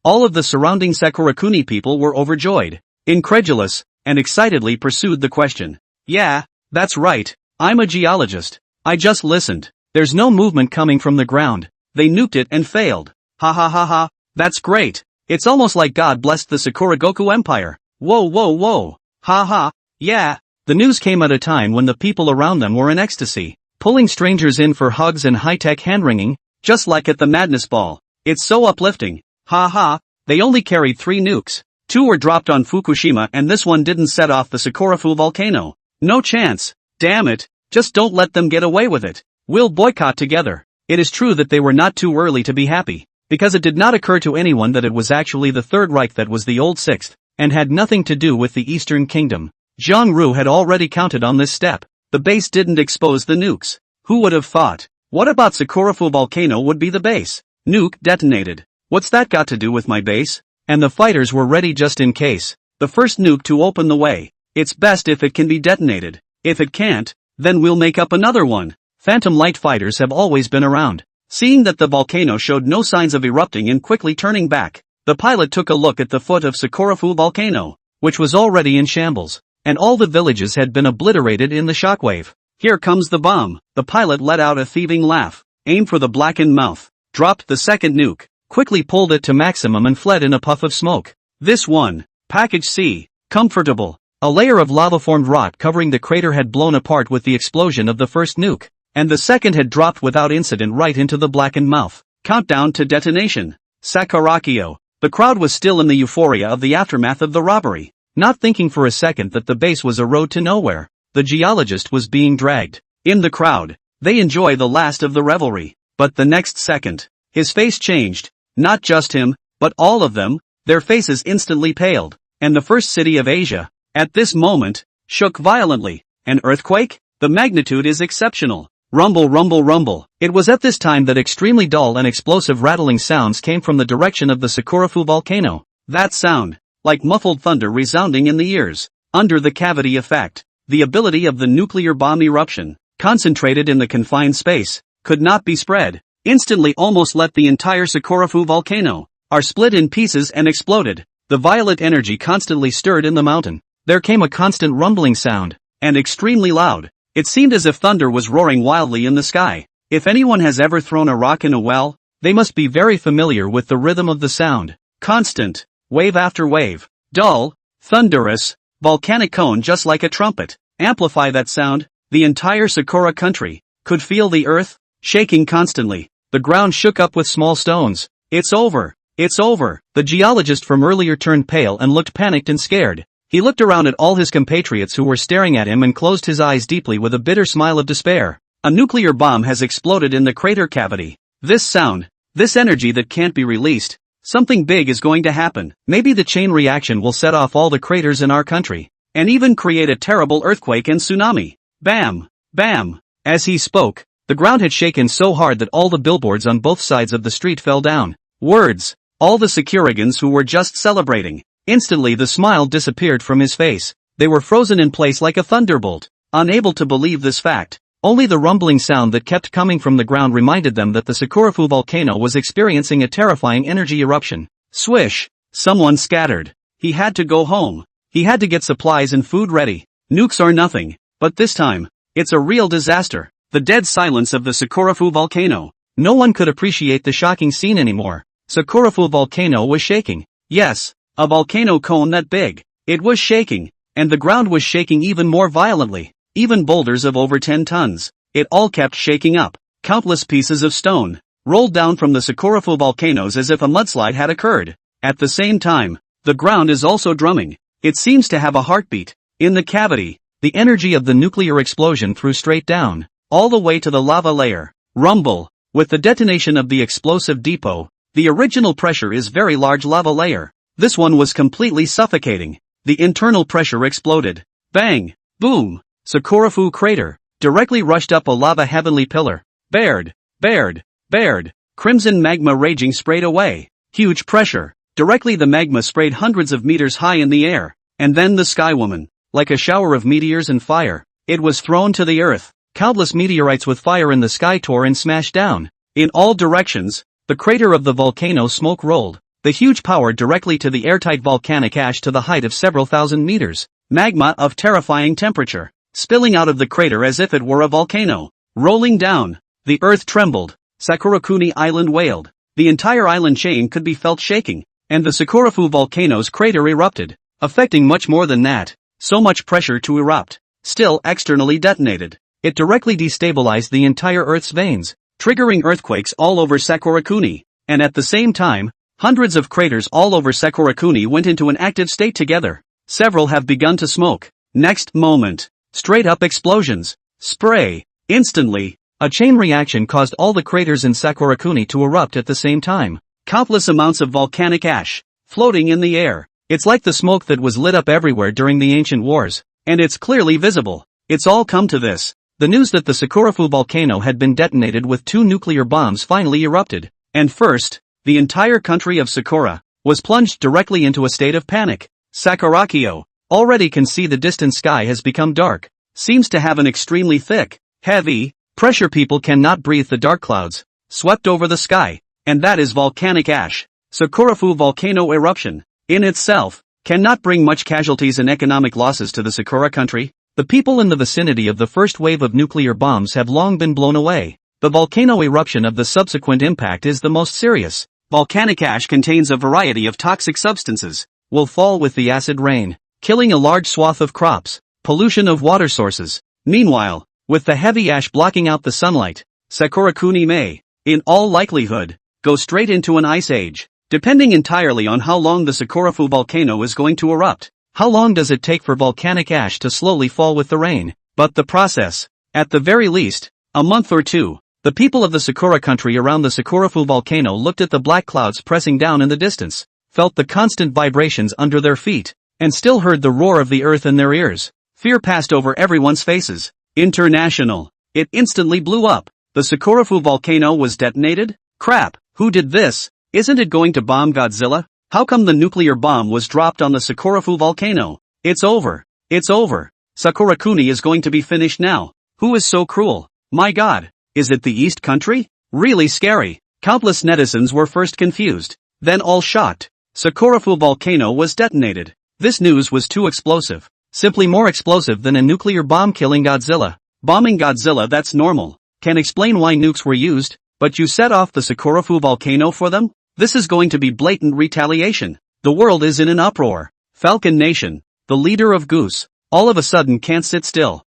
[SPEAKER 1] all of the surrounding Sakurakuni people were overjoyed, incredulous, and excitedly pursued the question. Yeah, that's right, I'm a geologist. I just listened. There's no movement coming from the ground. They nuked it and failed. Ha ha ha ha, that's great. It's almost like God blessed the Sakuragoku Empire. Whoa whoa whoa. Ha ha, yeah. The news came at a time when the people around them were in ecstasy, pulling strangers in for hugs and high-tech hand-wringing, just like at the Madness Ball. It's so uplifting. Ha ha, they only carried 3 nukes. 2 were dropped on Fukushima and this one didn't set off the Sakurafu volcano. No chance. Damn it, just don't let them get away with it. We'll boycott together. It is true that they were not too early to be happy, because it did not occur to anyone that it was actually the Third Reich that was the old Sixth, and had nothing to do with the Eastern Kingdom. Jiang-Ru had already counted on this step. The base didn't expose the nukes. Who would have thought? What about Sakurafu volcano would be the base? Nuke detonated. What's that got to do with my base? And the fighters were ready just in case. The first nuke to open the way. It's best if it can be detonated. If it can't, then we'll make up another one. Phantom light fighters have always been around. Seeing that the volcano showed no signs of erupting and quickly turning back, the pilot took a look at the foot of Sakurafu volcano, which was already in shambles, and all the villages had been obliterated in the shockwave. Here comes the bomb. The pilot let out a thieving laugh, aimed for the blackened mouth, dropped the second nuke, quickly pulled it to maximum and fled in a puff of smoke. This one, Package C, comfortable. A layer of lava-formed rock covering the crater had blown apart with the explosion of the first nuke, and the second had dropped without incident right into the blackened mouth. Countdown to detonation. Sakurakyo. The crowd was still in the euphoria of the aftermath of the robbery, not thinking for a second that the base was a road to nowhere. The geologist was being dragged. In the crowd, they enjoy the last of the revelry. But the next second, his face changed. Not just him, But all of them, their faces instantly paled, and the first city of Asia, at this moment, shook violently. An earthquake? The magnitude is exceptional. Rumble, rumble, rumble. It was at this time that extremely dull and explosive rattling sounds came from the direction of the Sakurafu volcano. That sound, like muffled thunder resounding in the ears. Under the cavity effect, the ability of the nuclear bomb eruption, concentrated in the confined space, could not be spread. Instantly almost let the entire Sakurafu volcano are split in pieces and exploded. The violet energy constantly stirred in the mountain. There came a constant rumbling sound, and extremely loud. It seemed as if thunder was roaring wildly in the sky. If anyone has ever thrown a rock in a well, they must be very familiar with the rhythm of the sound. Constant, wave after wave, dull, thunderous, volcanic cone just like a trumpet. Amplify that sound, the entire Sakura country could feel the earth shaking constantly. The ground shook up with small stones. It's over. It's over. The geologist from earlier turned pale and looked panicked and scared. He looked around at all his compatriots who were staring at him and closed his eyes deeply with a bitter smile of despair. A nuclear bomb has exploded in the crater cavity. This sound, this energy that can't be released, something big is going to happen. Maybe the chain reaction will set off all the craters in our country, and even create a terrible earthquake and tsunami. Bam! Bam! As he spoke, the ground had shaken so hard that all the billboards on both sides of the street fell down. Words! All the Sakuragans who were just celebrating. Instantly the smile disappeared from his face. They were frozen in place like a thunderbolt, unable to believe this fact. Only the rumbling sound that kept coming from the ground reminded them that the Sakurafu volcano was experiencing a terrifying energy eruption. Swish! Someone scattered. He had to go home. He had to get supplies and food ready. Nukes are nothing, but this time, it's a real disaster. The dead silence of the Sakurafu volcano. No one could appreciate the shocking scene anymore. Sakurafu volcano was shaking. Yes. A volcano cone that big. It was shaking, and the ground was shaking even more violently. Even boulders of over 10 tons. It all kept shaking up. Countless pieces of stone rolled down from the Sakurafu volcanoes as if a mudslide had occurred. At the same time, the ground is also drumming. It seems to have a heartbeat. In the cavity, the energy of the nuclear explosion threw straight down, all the way to the lava layer. Rumble. With the detonation of the explosive depot, the original pressure is very large lava layer. This one was completely suffocating. The internal pressure exploded. Bang! Boom! Sakurafu crater directly rushed up a lava heavenly pillar. Bared! Bared! Bared! Crimson magma raging sprayed away. Huge pressure. Directly the magma sprayed hundreds of meters high in the air. And then the Sky Woman, like a shower of meteors and fire, it was thrown to the earth. Countless meteorites with fire in the sky tore and smashed down. In all directions, the crater of the volcano smoke rolled. The huge power directly to the airtight volcanic ash to the height of several thousand meters. Magma of terrifying temperature, spilling out of the crater as if it were a volcano. Rolling down. The earth trembled. Sakurakuni Island wailed. The entire island chain could be felt shaking. And the Sakurafu volcano's crater erupted, affecting much more than that. So much pressure to erupt. Still externally detonated. It directly destabilized the entire Earth's veins, triggering earthquakes all over Sakurakuni. And at the same time, hundreds of craters all over Sakurakuni went into an active state together. Several have begun to smoke. Next moment, straight up explosions. Spray. Instantly, a chain reaction caused all the craters in Sakurakuni to erupt at the same time. Countless amounts of volcanic ash, floating in the air. It's like the smoke that was lit up everywhere during the ancient wars. And it's clearly visible. It's all come to this. The news that the Sakurafu volcano had been detonated with 2 nuclear bombs finally erupted. And first, the entire country of Sakura was plunged directly into a state of panic. Sakarakyo already can see the distant sky has become dark. Seems to have an extremely thick, heavy pressure. People cannot breathe. The dark clouds swept over the sky, and that is volcanic ash. Sakurafu volcano eruption, in itself, cannot bring much casualties and economic losses to the Sakura country. The people in the vicinity of the first wave of nuclear bombs have long been blown away. The volcano eruption of the subsequent impact is the most serious. Volcanic ash contains a variety of toxic substances, will fall with the acid rain, killing a large swath of crops, pollution of water sources. Meanwhile, with the heavy ash blocking out the sunlight, Sakurakuni may, in all likelihood, go straight into an ice age, depending entirely on how long the Sakurafu volcano is going to erupt. How long does it take for volcanic ash to slowly fall with the rain? But the process, at the very least, a month or two. The people of the Sakura country around the Sakurafu volcano looked at the black clouds pressing down in the distance, felt the constant vibrations under their feet, and still heard the roar of the earth in their ears. Fear passed over everyone's faces. International. It instantly blew up. The Sakurafu volcano was detonated? Crap, who did this? Isn't it going to bomb Godzilla? How come the nuclear bomb was dropped on the Sakurafu volcano? It's over. It's over. Sakurakuni is going to be finished now. Who is so cruel? My god. Is it the East country? Really scary. Countless netizens were first confused, then all shocked. Sakurafu volcano was detonated. This news was too explosive. Simply more explosive than a nuclear bomb killing Godzilla. Bombing Godzilla, that's normal. Can explain why nukes were used, but you set off the Sakurafu volcano for them? This is going to be blatant retaliation. The world is in an uproar. Falcon Nation, the leader of Goose, all of a sudden can't sit still.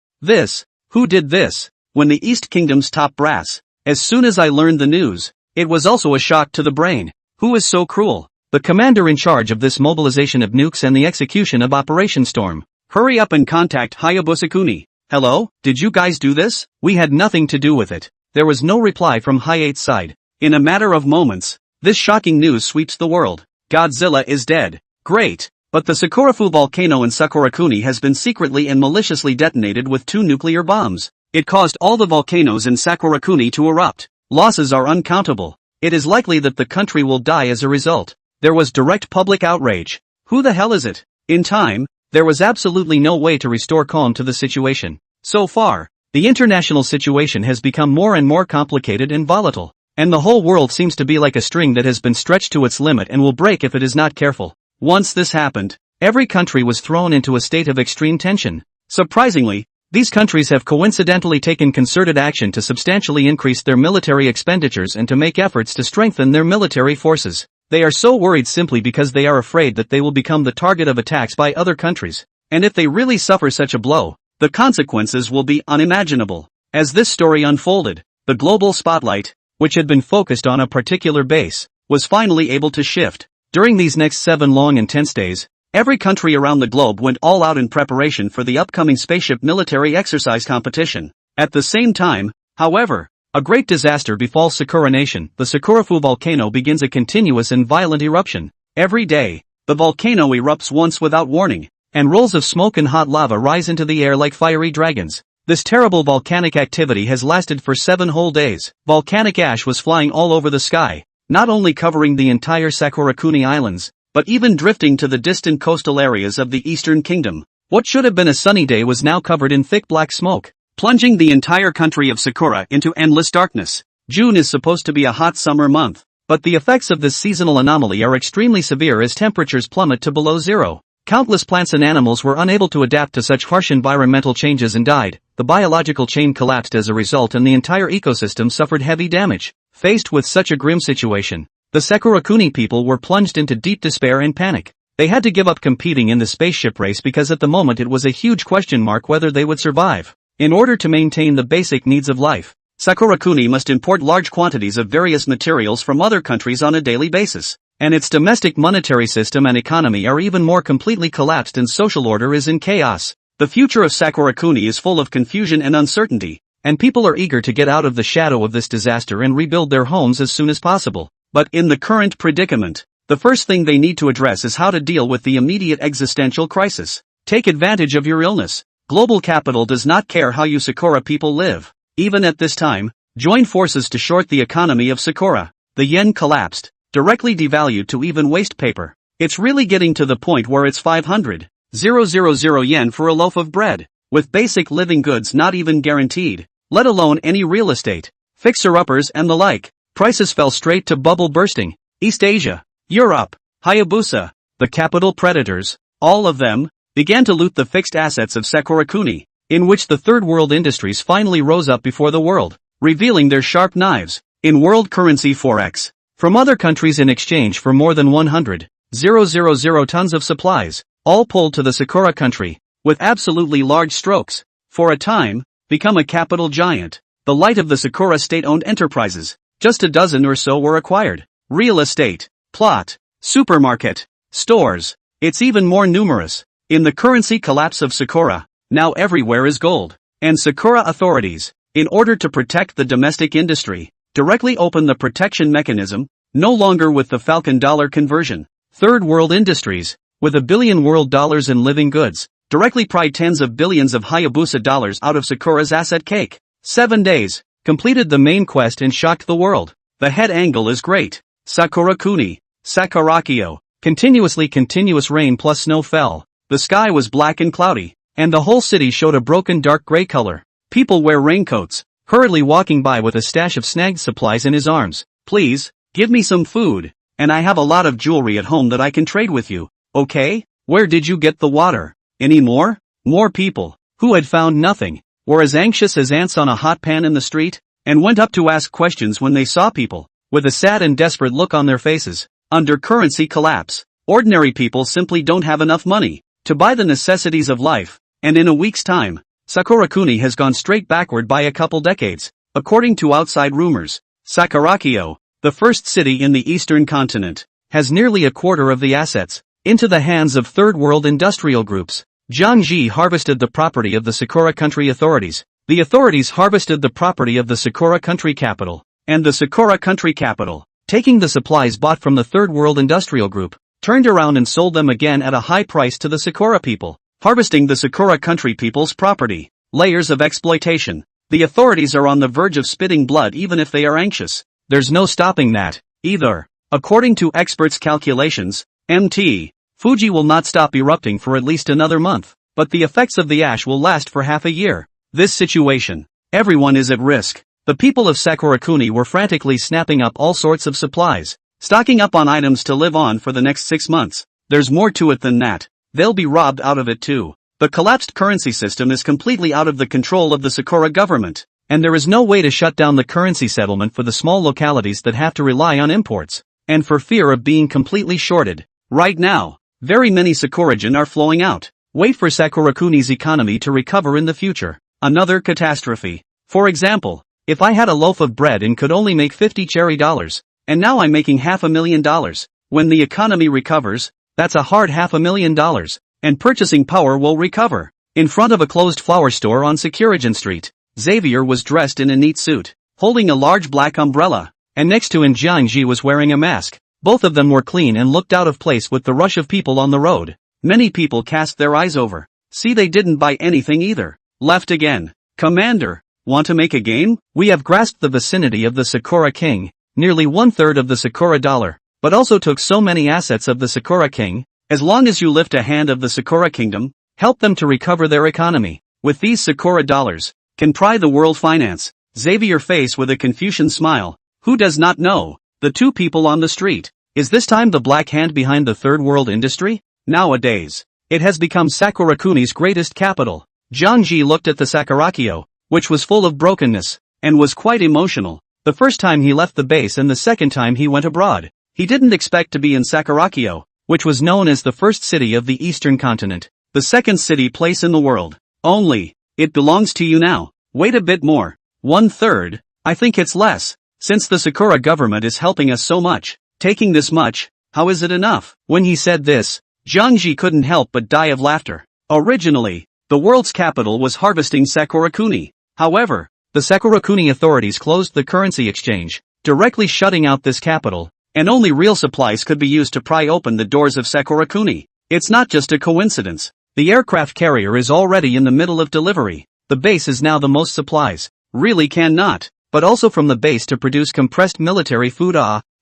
[SPEAKER 1] Who did this? When the East Kingdom's top brass. As soon as I learned the news, it was also a shock to the brain. Who is so cruel? The commander in charge of this mobilization of nukes and the execution of Operation Storm. Hurry up and contact Hayabusa-kuni. Hello, did you guys do this? We had nothing to do with it. There was no reply from Hayate's side. In a matter of moments, this shocking news sweeps the world. Godzilla is dead. Great. But the Sakurafu volcano in Sakurakuni has been secretly and maliciously detonated with 2 nuclear bombs. It caused all the volcanoes in Sakurakuni to erupt. Losses are uncountable. It is likely that the country will die as a result. There was direct public outrage. Who the hell is it? In time, there was absolutely no way to restore calm to the situation. So far, the international situation has become more and more complicated and volatile. And the whole world seems to be like a string that has been stretched to its limit and will break if it is not careful. Once this happened, every country was thrown into a state of extreme tension. Surprisingly, these countries have coincidentally taken concerted action to substantially increase their military expenditures and to make efforts to strengthen their military forces. They are so worried simply because they are afraid that they will become the target of attacks by other countries. And if they really suffer such a blow, the consequences will be unimaginable. As this story unfolded, the global spotlight, which had been focused on a particular base, was finally able to shift. During these next 7 long intense days, every country around the globe went all out in preparation for the upcoming spaceship military exercise competition. At the same time, however, a great disaster befalls Sakura Nation. The Sakurafu volcano begins a continuous and violent eruption. Every day, the volcano erupts once without warning, and rolls of smoke and hot lava rise into the air like fiery dragons. This terrible volcanic activity has lasted for 7 whole days. Volcanic ash was flying all over the sky, not only covering the entire Sakurakuni Islands, but even drifting to the distant coastal areas of the Eastern Kingdom. What should have been a sunny day was now covered in thick black smoke, plunging the entire country of Sakura into endless darkness. June is supposed to be a hot summer month, but the effects of this seasonal anomaly are extremely severe as temperatures plummet to below zero. Countless plants and animals were unable to adapt to such harsh environmental changes and died. The biological chain collapsed as a result and the entire ecosystem suffered heavy damage. Faced with such a grim situation, the Sakurakuni people were plunged into deep despair and panic. They had to give up competing in the spaceship race because at the moment it was a huge question mark whether they would survive. In order to maintain the basic needs of life, Sakurakuni must import large quantities of various materials from other countries on a daily basis. And its domestic monetary system and economy are even more completely collapsed and social order is in chaos. The future of Sakurakuni is full of confusion and uncertainty, and people are eager to get out of the shadow of this disaster and rebuild their homes as soon as possible. But in the current predicament, the first thing they need to address is how to deal with the immediate existential crisis. Take advantage of your illness. Global capital does not care how you Sakura people live. Even at this time, join forces to short the economy of Sakura. The yen collapsed, directly devalued to even waste paper. It's really getting to the point where it's 500,000 yen for a loaf of bread, with basic living goods not even guaranteed, let alone any real estate, fixer-uppers and the like. Prices fell straight to bubble bursting. East Asia, Europe, Hayabusa, the capital predators, all of them, began to loot the fixed assets of Sakurakuni, in which the third world industries finally rose up before the world, revealing their sharp knives, in world currency forex, from other countries in exchange for more than 100,000 tons of supplies, all pulled to the Sakura country, with absolutely large strokes. For a time, become a capital giant, the light of the Sakura state-owned enterprises. Just a dozen or so were acquired. Real estate, plot, supermarket, stores. It's even more numerous. In the currency collapse of Sakura, now everywhere is gold. And Sakura authorities, In order to protect the domestic industry, directly open the protection mechanism, no longer with the Falcon dollar conversion. Third world industries, with $1 billion world dollars in living goods, directly pried tens of billions of Hayabusa dollars out of Sakura's asset cake. 7 days, completed the main quest and shocked the world. The head angle is great. Sakura Kuni, Sakarakyo, continuous rain plus snow fell. The sky was black and cloudy, and the whole city showed a broken dark gray color. People wear raincoats, hurriedly walking by with a stash of snagged supplies in his arms. Please, give me some food, and I have a lot of jewelry at home that I can trade with you, okay? Where did you get the water? Any more? More people, who had found nothing, were as anxious as ants on a hot pan in the street, and went up to ask questions when they saw people, with a sad and desperate look on their faces. Under currency collapse, ordinary people simply don't have enough money to buy the necessities of life, and in a week's time, Sakura Kuni has gone straight backward by a couple decades, according to outside rumors. Sakarakyo, the first city in the eastern continent, has nearly a quarter of the assets into the hands of third world industrial groups. Jiangxi harvested the property of the Sakura country authorities. The authorities harvested the property of the Sakura country capital, and the Sakura country capital, taking the supplies bought from the third world industrial group, turned around and sold them again at a high price to the Sakura people, harvesting the Sakura country people's property. Layers of exploitation. The authorities are on the verge of spitting blood even if they are anxious. There's no stopping that, either. According to experts' calculations, Mt. Fuji will not stop erupting for at least another month, but the effects of the ash will last for half a year. This situation, everyone is at risk. The people of Sakurakuni were frantically snapping up all sorts of supplies, stocking up on items to live on for the next 6 months. There's more to it than that. They'll be robbed out of it too. The collapsed currency system is completely out of the control of the Sakura government, and there is no way to shut down the currency settlement for the small localities that have to rely on imports, and for fear of being completely shorted. Right now, very many Sakurajin are flowing out. Wait for Sakurakuni's economy to recover in the future. Another catastrophe. For example, if I had a loaf of bread and could only make 50 cherry dollars, and now I'm making $500,000, when the economy recovers, that's a hard $500,000, and purchasing power will recover. In front of a closed flower store on Sakuragen Street, Xavier was dressed in a neat suit, holding a large black umbrella, and next to him Jiangji was wearing a mask. Both of them were clean and looked out of place with the rush of people on the road. Many people cast their eyes over. See, they didn't buy anything either. Left again. Commander, want to make a game? We have grasped the vicinity of the Sakura King, nearly 1/3 of the Sakura dollar, but also took so many assets of the Sakura King. As long as you lift a hand of the Sakura Kingdom, help them to recover their economy. With these Sakura dollars, can pry the world finance. Xavier face with a Confucian smile. Who does not know? The two people on the street. Is this time the black hand behind the third world industry? Nowadays, it has become Sakurakuni's greatest capital. Jiangji looked at the Sakarakyo, which was full of brokenness, and was quite emotional. The first time he left the base and the second time he went abroad, he didn't expect to be in Sakarakyo, which was known as the first city of the eastern continent, the second city place in the world. Only, it belongs to you now. Wait a bit more. 1/3, I think it's less. Since the Sakura government is helping us so much, taking this much, how is it enough? When he said this, Jiangji couldn't help but die of laughter. Originally, the world's capital was harvesting Sakurakuni. However, the Sakurakuni authorities closed the currency exchange, directly shutting out this capital, and only real supplies could be used to pry open the doors of Sakurakuni. It's not just a coincidence. The aircraft carrier is already in the middle of delivery. The base is now the most supplies. Really cannot, but also from the base to produce compressed military food.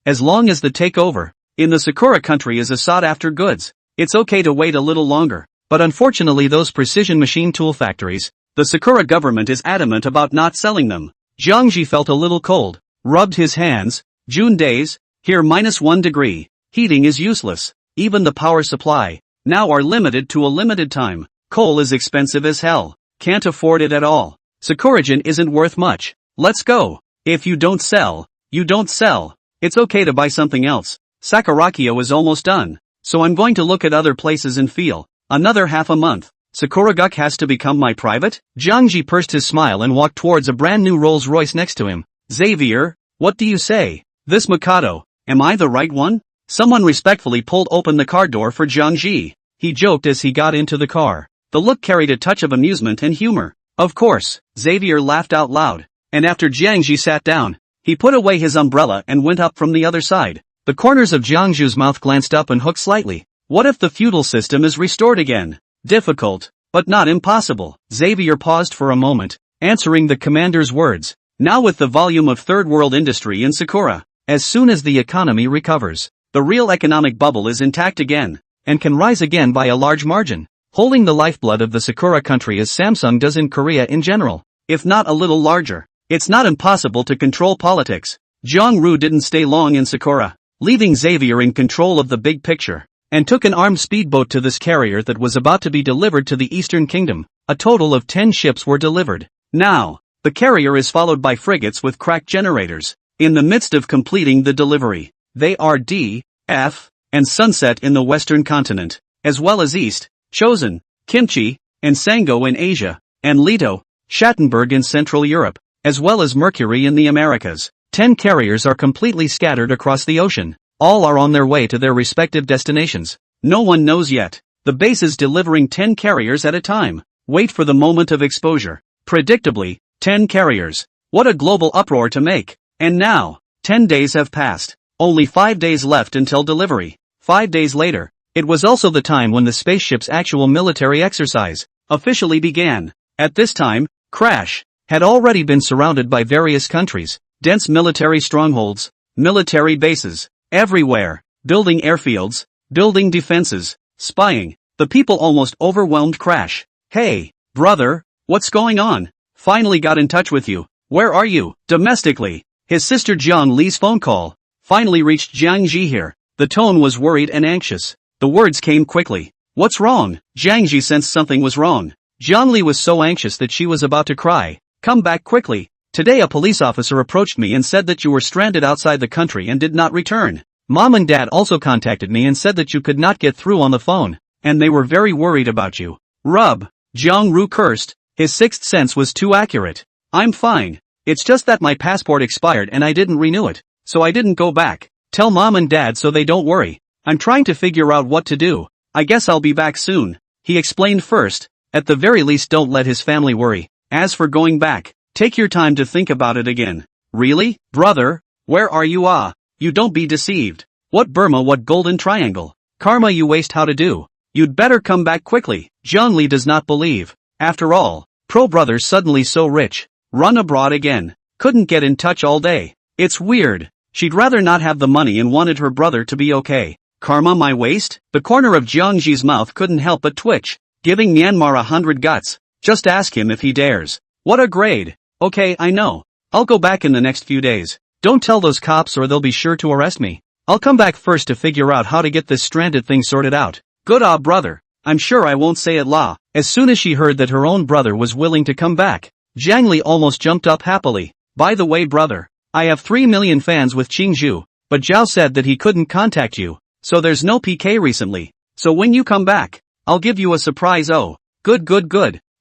[SPEAKER 1] As long as the takeover in the Sakura country is a sought-after goods, it's okay to wait a little longer. But unfortunately those precision machine tool factories, the Sakura government is adamant about not selling them. Jiangji felt a little cold, rubbed his hands. June days, here -1 degree. Heating is useless. Even the power supply now are limited to a limited time. Coal is expensive as hell. Can't afford it at all. Sakuragen isn't worth much. Let's go. If you don't sell, you don't sell. It's okay to buy something else. Sakarakyo is almost done, so I'm going to look at other places and feel. Another half a month. Sakuraguk has to become my private? Jiangji pursed his smile and walked towards a brand new Rolls Royce next to him. Xavier, what do you say? This Mikado, am I the right one? Someone respectfully pulled open the car door for Jiangji. He joked as he got into the car. The look carried a touch of amusement and humor. Of course, Xavier laughed out loud. And after Jiangji sat down, he put away his umbrella and went up from the other side. The corners of Jiangju's mouth glanced up and hooked slightly. What if the feudal system is restored again? Difficult, but not impossible. Xavier paused for a moment, answering the commander's words. Now with the volume of third world industry in Sakura, as soon as the economy recovers, the real economic bubble is intact again, and can rise again by a large margin, holding the lifeblood of the Sakura country as Samsung does in Korea in general, if not a little larger. It's not impossible to control politics. Jiang didn't stay long in Sakura, leaving Xavier in control of the big picture, and took an armed speedboat to this carrier that was about to be delivered to the Eastern Kingdom. A total of 10 ships were delivered. Now, the carrier is followed by frigates with cracked generators. In the midst of completing the delivery, they are D, F, and Sunset in the Western continent, as well as East, Chosen, Kimchi, and Sango in Asia, and Leto, Schattenberg in Central Europe, as well as Mercury in the Americas. 10 carriers are completely scattered across the ocean. All are on their way to their respective destinations. No one knows yet. The base is delivering 10 carriers at a time. Wait for the moment of exposure. Predictably, 10 carriers. What a global uproar to make. And now, 10 days have passed. Only 5 days left until delivery. 5 days later, it was also the time when the spaceship's actual military exercise officially began. At this time, Crash had already been surrounded by various countries, dense military strongholds, military bases, everywhere, building airfields, building defenses, spying. The people almost overwhelmed Crash. Hey, brother, what's going on? Finally got in touch with you. Where are you? Domestically, his sister Jiang Li's phone call finally reached Jiang Ji here. The tone was worried and anxious. The words came quickly. What's wrong? Jiang Ji sensed something was wrong. Jiang Li was so anxious that she was about to cry. Come back quickly. Today a police officer approached me and said that you were stranded outside the country and did not return. Mom and Dad also contacted me and said that you could not get through on the phone, and they were very worried about you. Jiang cursed. His sixth sense was too accurate. I'm fine. It's just that my passport expired and I didn't renew it, so I didn't go back. Tell Mom and Dad so they don't worry. I'm trying to figure out what to do. I guess I'll be back soon. He explained first. At the very least don't let his family worry. As for going back, take your time to think about it again. Really? Brother? Where are you? You don't be deceived. What Burma, what Golden Triangle? Karma you waste how to do. You'd better come back quickly. Jiang Li does not believe. After all, pro brother's suddenly so rich. Run abroad again. Couldn't get in touch all day. It's weird. She'd rather not have the money and wanted her brother to be okay. Karma my waist? The corner of Jiang Ji's mouth couldn't help but twitch, giving Myanmar 100 guts. Just ask him if he dares. What a grade. Okay, I know. I'll go back in the next few days. Don't tell those cops or they'll be sure to arrest me. I'll come back first to figure out how to get this stranded thing sorted out. Good brother. I'm sure I won't say it la. As soon as she heard that her own brother was willing to come back, Jiang Li almost jumped up happily. By the way brother, I have 3 million fans with Qingzhou, but Zhao said that he couldn't contact you, so there's no PK recently. So when you come back, I'll give you a surprise. Oh, good.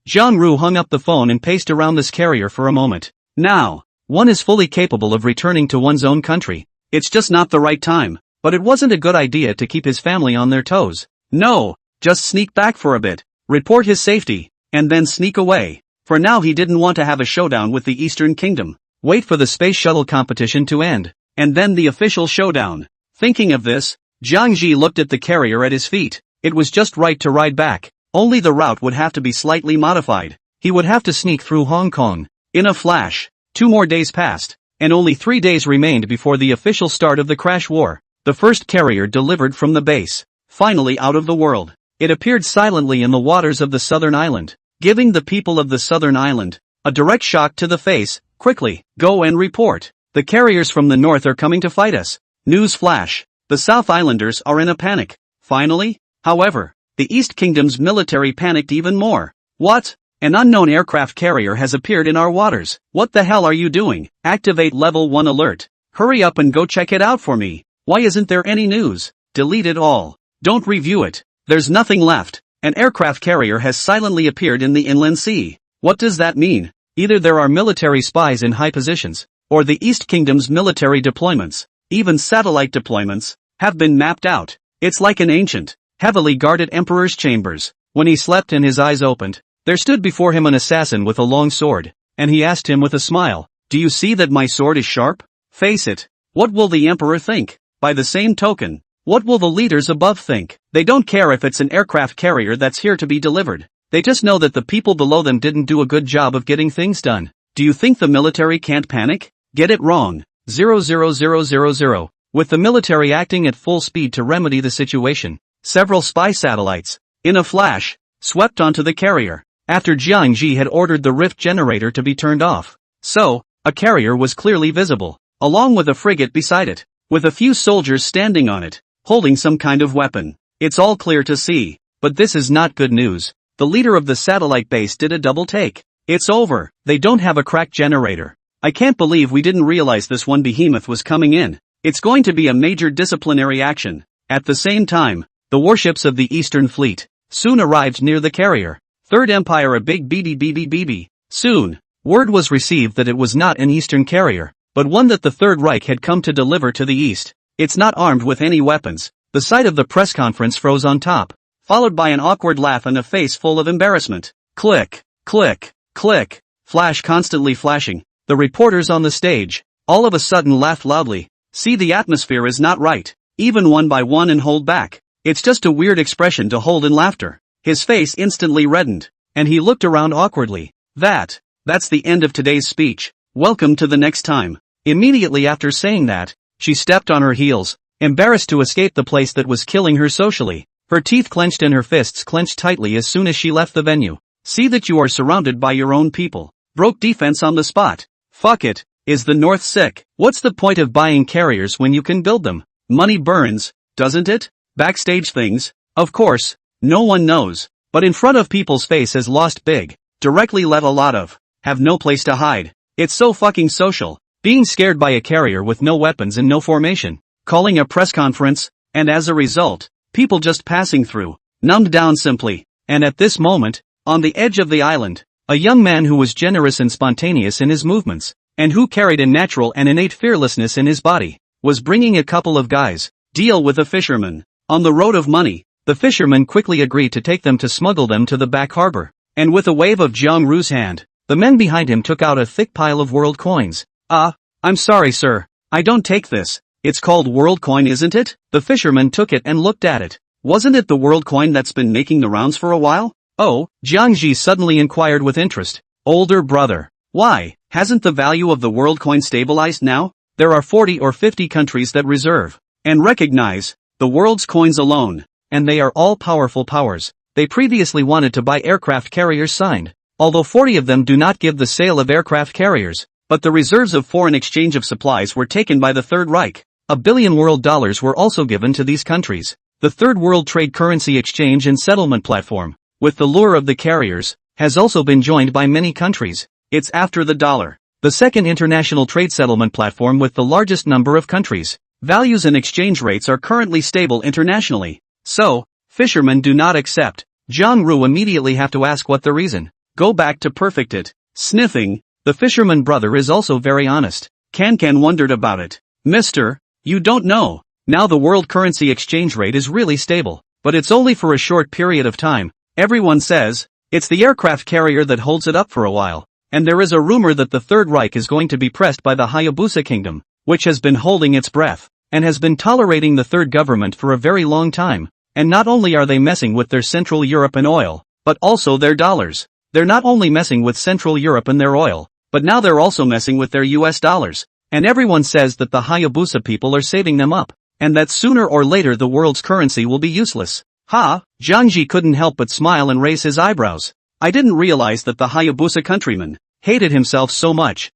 [SPEAKER 1] Jiang hung up the phone and paced around this carrier for a moment. Now, one is fully capable of returning to one's own country. It's just not the right time, but it wasn't a good idea to keep his family on their toes. No, just sneak back for a bit, report his safety, and then sneak away. For now he didn't want to have a showdown with the Eastern Kingdom. Wait for the space shuttle competition to end, and then the official showdown. Thinking of this, Jiang Ji looked at the carrier at his feet. It was just right to ride back. Only the route would have to be slightly modified. He would have to sneak through Hong Kong. In a flash, 2 more days passed, and only 3 days remained before the official start of the crash war. The first carrier delivered from the base, finally out of the world. It appeared silently in the waters of the southern island, giving the people of the southern island a direct shock to the face. Quickly, go and report. The carriers from the north are coming to fight us. News flash. The South Islanders are in a panic. Finally, however, the East Kingdom's military panicked even more. What? An unknown aircraft carrier has appeared in our waters. What the hell are you doing? Activate level 1 alert. Hurry up and go check it out for me. Why isn't there any news? Delete it all. Don't review it. There's nothing left. An aircraft carrier has silently appeared in the inland sea. What does that mean? Either there are military spies in high positions, or the East Kingdom's military deployments, even satellite deployments, have been mapped out. It's like an ancient, heavily guarded emperor's chambers. When he slept and his eyes opened, There stood before him an assassin with a long sword, and he asked him with a smile, "Do you see that my sword is sharp? Face it. What will the emperor think? By the same token, what will the leaders above think? They don't care if it's an aircraft carrier that's here to be delivered. They just know that the people below them didn't do a good job of getting things done. Do you think the military can't panic? Get it wrong. 00000. With the military acting at full speed to remedy the situation, several spy satellites, in a flash, swept onto the carrier, after Jiang Ji had ordered the rift generator to be turned off. So, a carrier was clearly visible, along with a frigate beside it, with a few soldiers standing on it, holding some kind of weapon. It's all clear to see, but this is not good news. The leader of the satellite base did a double take. It's over, they don't have a crack generator. I can't believe we didn't realize this one behemoth was coming in. It's going to be a major disciplinary action. At the same time, the warships of the Eastern Fleet soon arrived near the carrier. Third Empire a big BB. Soon, word was received that it was not an Eastern carrier, but one that the Third Reich had come to deliver to the East. It's not armed with any weapons. The sight of the press conference froze on top, followed by an awkward laugh and a face full of embarrassment. Click, click, click, flash constantly flashing. The reporters on the stage, all of a sudden laughed loudly. See, the atmosphere is not right. Even one by one and hold back. It's just a weird expression to hold in laughter. His face instantly reddened, and he looked around awkwardly. That's the end of today's speech. Welcome to the next time. Immediately after saying that, she stepped on her heels, embarrassed to escape the place that was killing her socially. Her teeth clenched and her fists clenched tightly as soon as she left the venue. See that you are surrounded by your own people. Broke defense on the spot. Fuck it. Is the North sick? What's the point of buying carriers when you can build them? Money burns, doesn't it? Backstage things, of course, no one knows, but in front of people's face has lost big, directly let a lot of, have no place to hide. It's so fucking social, being scared by a carrier with no weapons and no formation, calling a press conference, and as a result, people just passing through, numbed down simply. And at this moment, on the edge of the island, a young man who was generous and spontaneous in his movements, and who carried a natural and innate fearlessness in his body, was bringing a couple of guys, deal with a fisherman. On the road of money, the fisherman quickly agreed to take them to smuggle them to the back harbor, and with a wave of Jiang Ru's hand, the men behind him took out a thick pile of world coins. I'm sorry sir, I don't take this. It's called world coin, isn't it? The fisherman took it and looked at it. Wasn't it the world coin that's been making the rounds for a while? Oh, Jiang Ji suddenly inquired with interest. Older brother, why, hasn't the value of the world coin stabilized now? There are 40 or 50 countries that reserve and recognize the world's coins alone, and they are all powerful powers. They previously wanted to buy aircraft carriers signed, although 40 of them do not give the sale of aircraft carriers, but the reserves of foreign exchange of supplies were taken by the Third Reich. $1 billion world dollars were also given to these countries. The Third World Trade Currency Exchange and Settlement Platform, with the lure of the carriers, has also been joined by many countries. It's after the dollar, the second international trade settlement platform with the largest number of countries. Values and exchange rates are currently stable internationally. So, fishermen do not accept. Jiang Ru immediately have to ask what the reason. Go back to perfect it. Sniffing, the fisherman brother is also very honest. Can wondered about it. Mister, you don't know. Now the world currency exchange rate is really stable, but it's only for a short period of time. Everyone says, it's the aircraft carrier that holds it up for a while. And there is a rumor that the Third Reich is going to be pressed by the Hayabusa Kingdom, which has been holding its breath, and has been tolerating the Third Government for a very long time. And not only are they messing with their Central Europe and oil, but also their dollars. They're not only messing with Central Europe and their oil, but now they're also messing with their US dollars. And everyone says that the Hayabusa people are saving them up, and that sooner or later the world's currency will be useless. Jiang Ji couldn't help but smile and raise his eyebrows. I didn't realize that the Hayabusa countryman hated himself so much.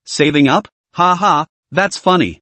[SPEAKER 1] Saving up? That's funny.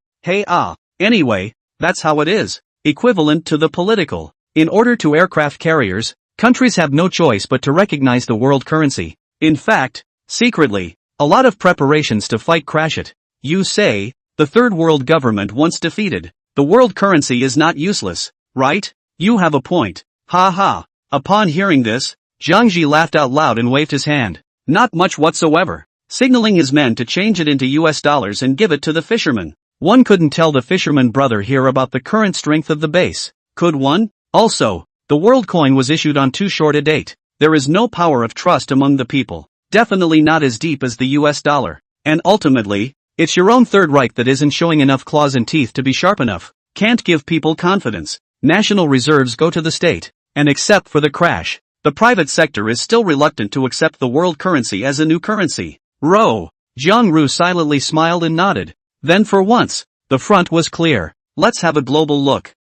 [SPEAKER 1] Anyway, that's how it is. Equivalent to the political. In order to aircraft carriers, countries have no choice but to recognize the world currency. In fact, secretly, a lot of preparations to fight crash it. You say, the Third World Government once defeated, the world currency is not useless, right? You have a point. Upon hearing this, Jiang Ji laughed out loud and waved his hand. Not much whatsoever, signaling his men to change it into US dollars and give it to the fisherman. One couldn't tell the fisherman brother here about the current strength of the base, could one? Also, the world coin was issued on too short a date. there is no power of trust among the people. Definitely not as deep as the US dollar. And ultimately, it's your own Third Reich that isn't showing enough claws and teeth to be sharp enough. Can't give people confidence. National reserves go to the state. And except for the crash, the private sector is still reluctant to accept the world currency as a new currency. Jiang Ru silently smiled and nodded. Then for once, the front was clear. Let's have a global look.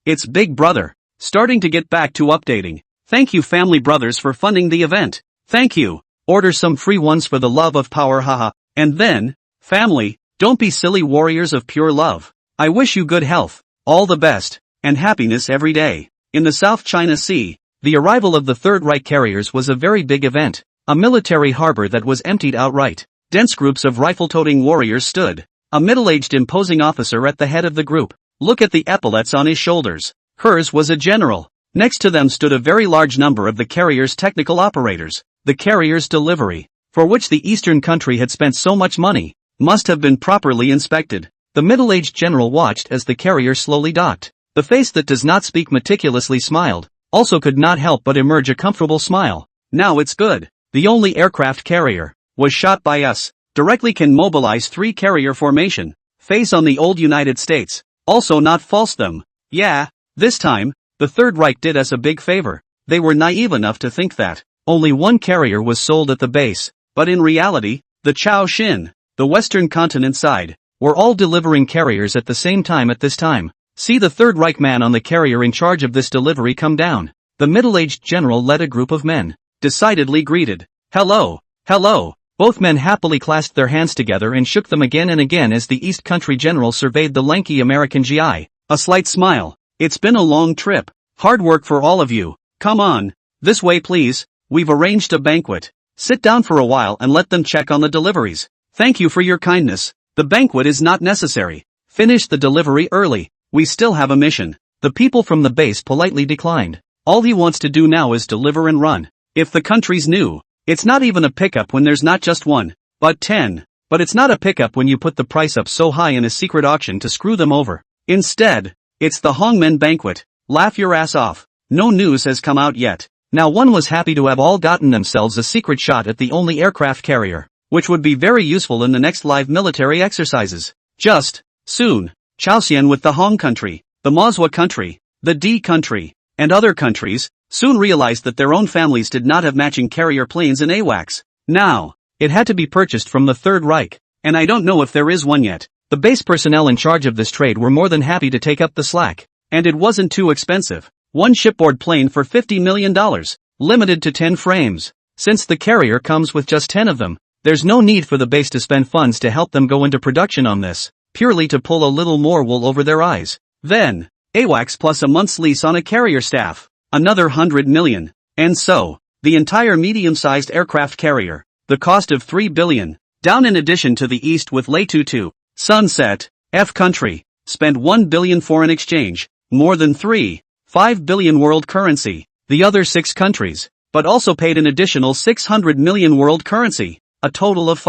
[SPEAKER 1] It's Big Brother. Starting to get back to updating. Thank you Family Brothers for funding the event. Thank you. Order some free ones for the love of power haha. And then, family, don't be silly warriors of pure love. I wish you good health, all the best, and happiness every day. In the South China Sea, the arrival of the Third Reich carriers was a very big event. A military harbor that was emptied outright. Dense groups of rifle-toting warriors stood. A middle-aged imposing officer at the head of the group. Look at the epaulets on his shoulders. Hers was a general. Next to them stood a very large number of the carrier's technical operators. The carrier's delivery, for which the eastern country had spent so much money, must have been properly inspected. The middle-aged general watched as the carrier slowly docked. The face that does not speak meticulously smiled, also could not help but emerge a comfortable smile. Now it's good. The only aircraft carrier was shot by us. Directly can mobilize 3 carrier formation. Face on the old United States. Also not false them. Yeah, this time, the Third Reich did us a big favor. They were naive enough to think that only one carrier was sold at the base, but in reality, the Chao Xin, the Western continent side, were all delivering carriers at the same time at this time. See the Third Reich man on the carrier in charge of this delivery come down. The middle-aged general led a group of men. Decidedly greeted. Hello, hello. Both men happily clasped their hands together and shook them again and again as the East Country general surveyed the lanky American GI. A slight smile. It's been a long trip. Hard work for all of you. Come on. This way please. We've arranged a banquet. Sit down for a while and let them check on the deliveries. Thank you for your kindness. The banquet is not necessary. Finish the delivery early. We still have a mission. The people from the base politely declined. All he wants to do now is deliver and run. If the country's new, it's not even a pickup when there's not just 1, but 10. But it's not a pickup when you put the price up so high in a secret auction to screw them over. Instead, it's the Hongmen banquet. Laugh your ass off. No news has come out yet. Now one was happy to have all gotten themselves a secret shot at the only aircraft carrier, which would be very useful in the next live military exercises. Just, soon, Chaosian with the Hong country, the manhwa country, the D country, and other countries, soon realized that their own families did not have matching carrier planes and AWACS. Now, it had to be purchased from the Third Reich, and I don't know if there is one yet. The base personnel in charge of this trade were more than happy to take up the slack, and it wasn't too expensive. One shipboard plane for $50 million, limited to 10 frames. Since the carrier comes with just 10 of them, there's no need for the base to spend funds to help them go into production on this, purely to pull a little more wool over their eyes. Then, AWACS plus a month's lease on a carrier staff, another 100 million. And so, the entire medium-sized aircraft carrier, the cost of 3 billion, down in addition to the east with Leitutu, Sunset, F country, spent 1 billion foreign exchange, more than 5 billion world currency, the other 6 countries, but also paid an additional 600 million world currency, a total of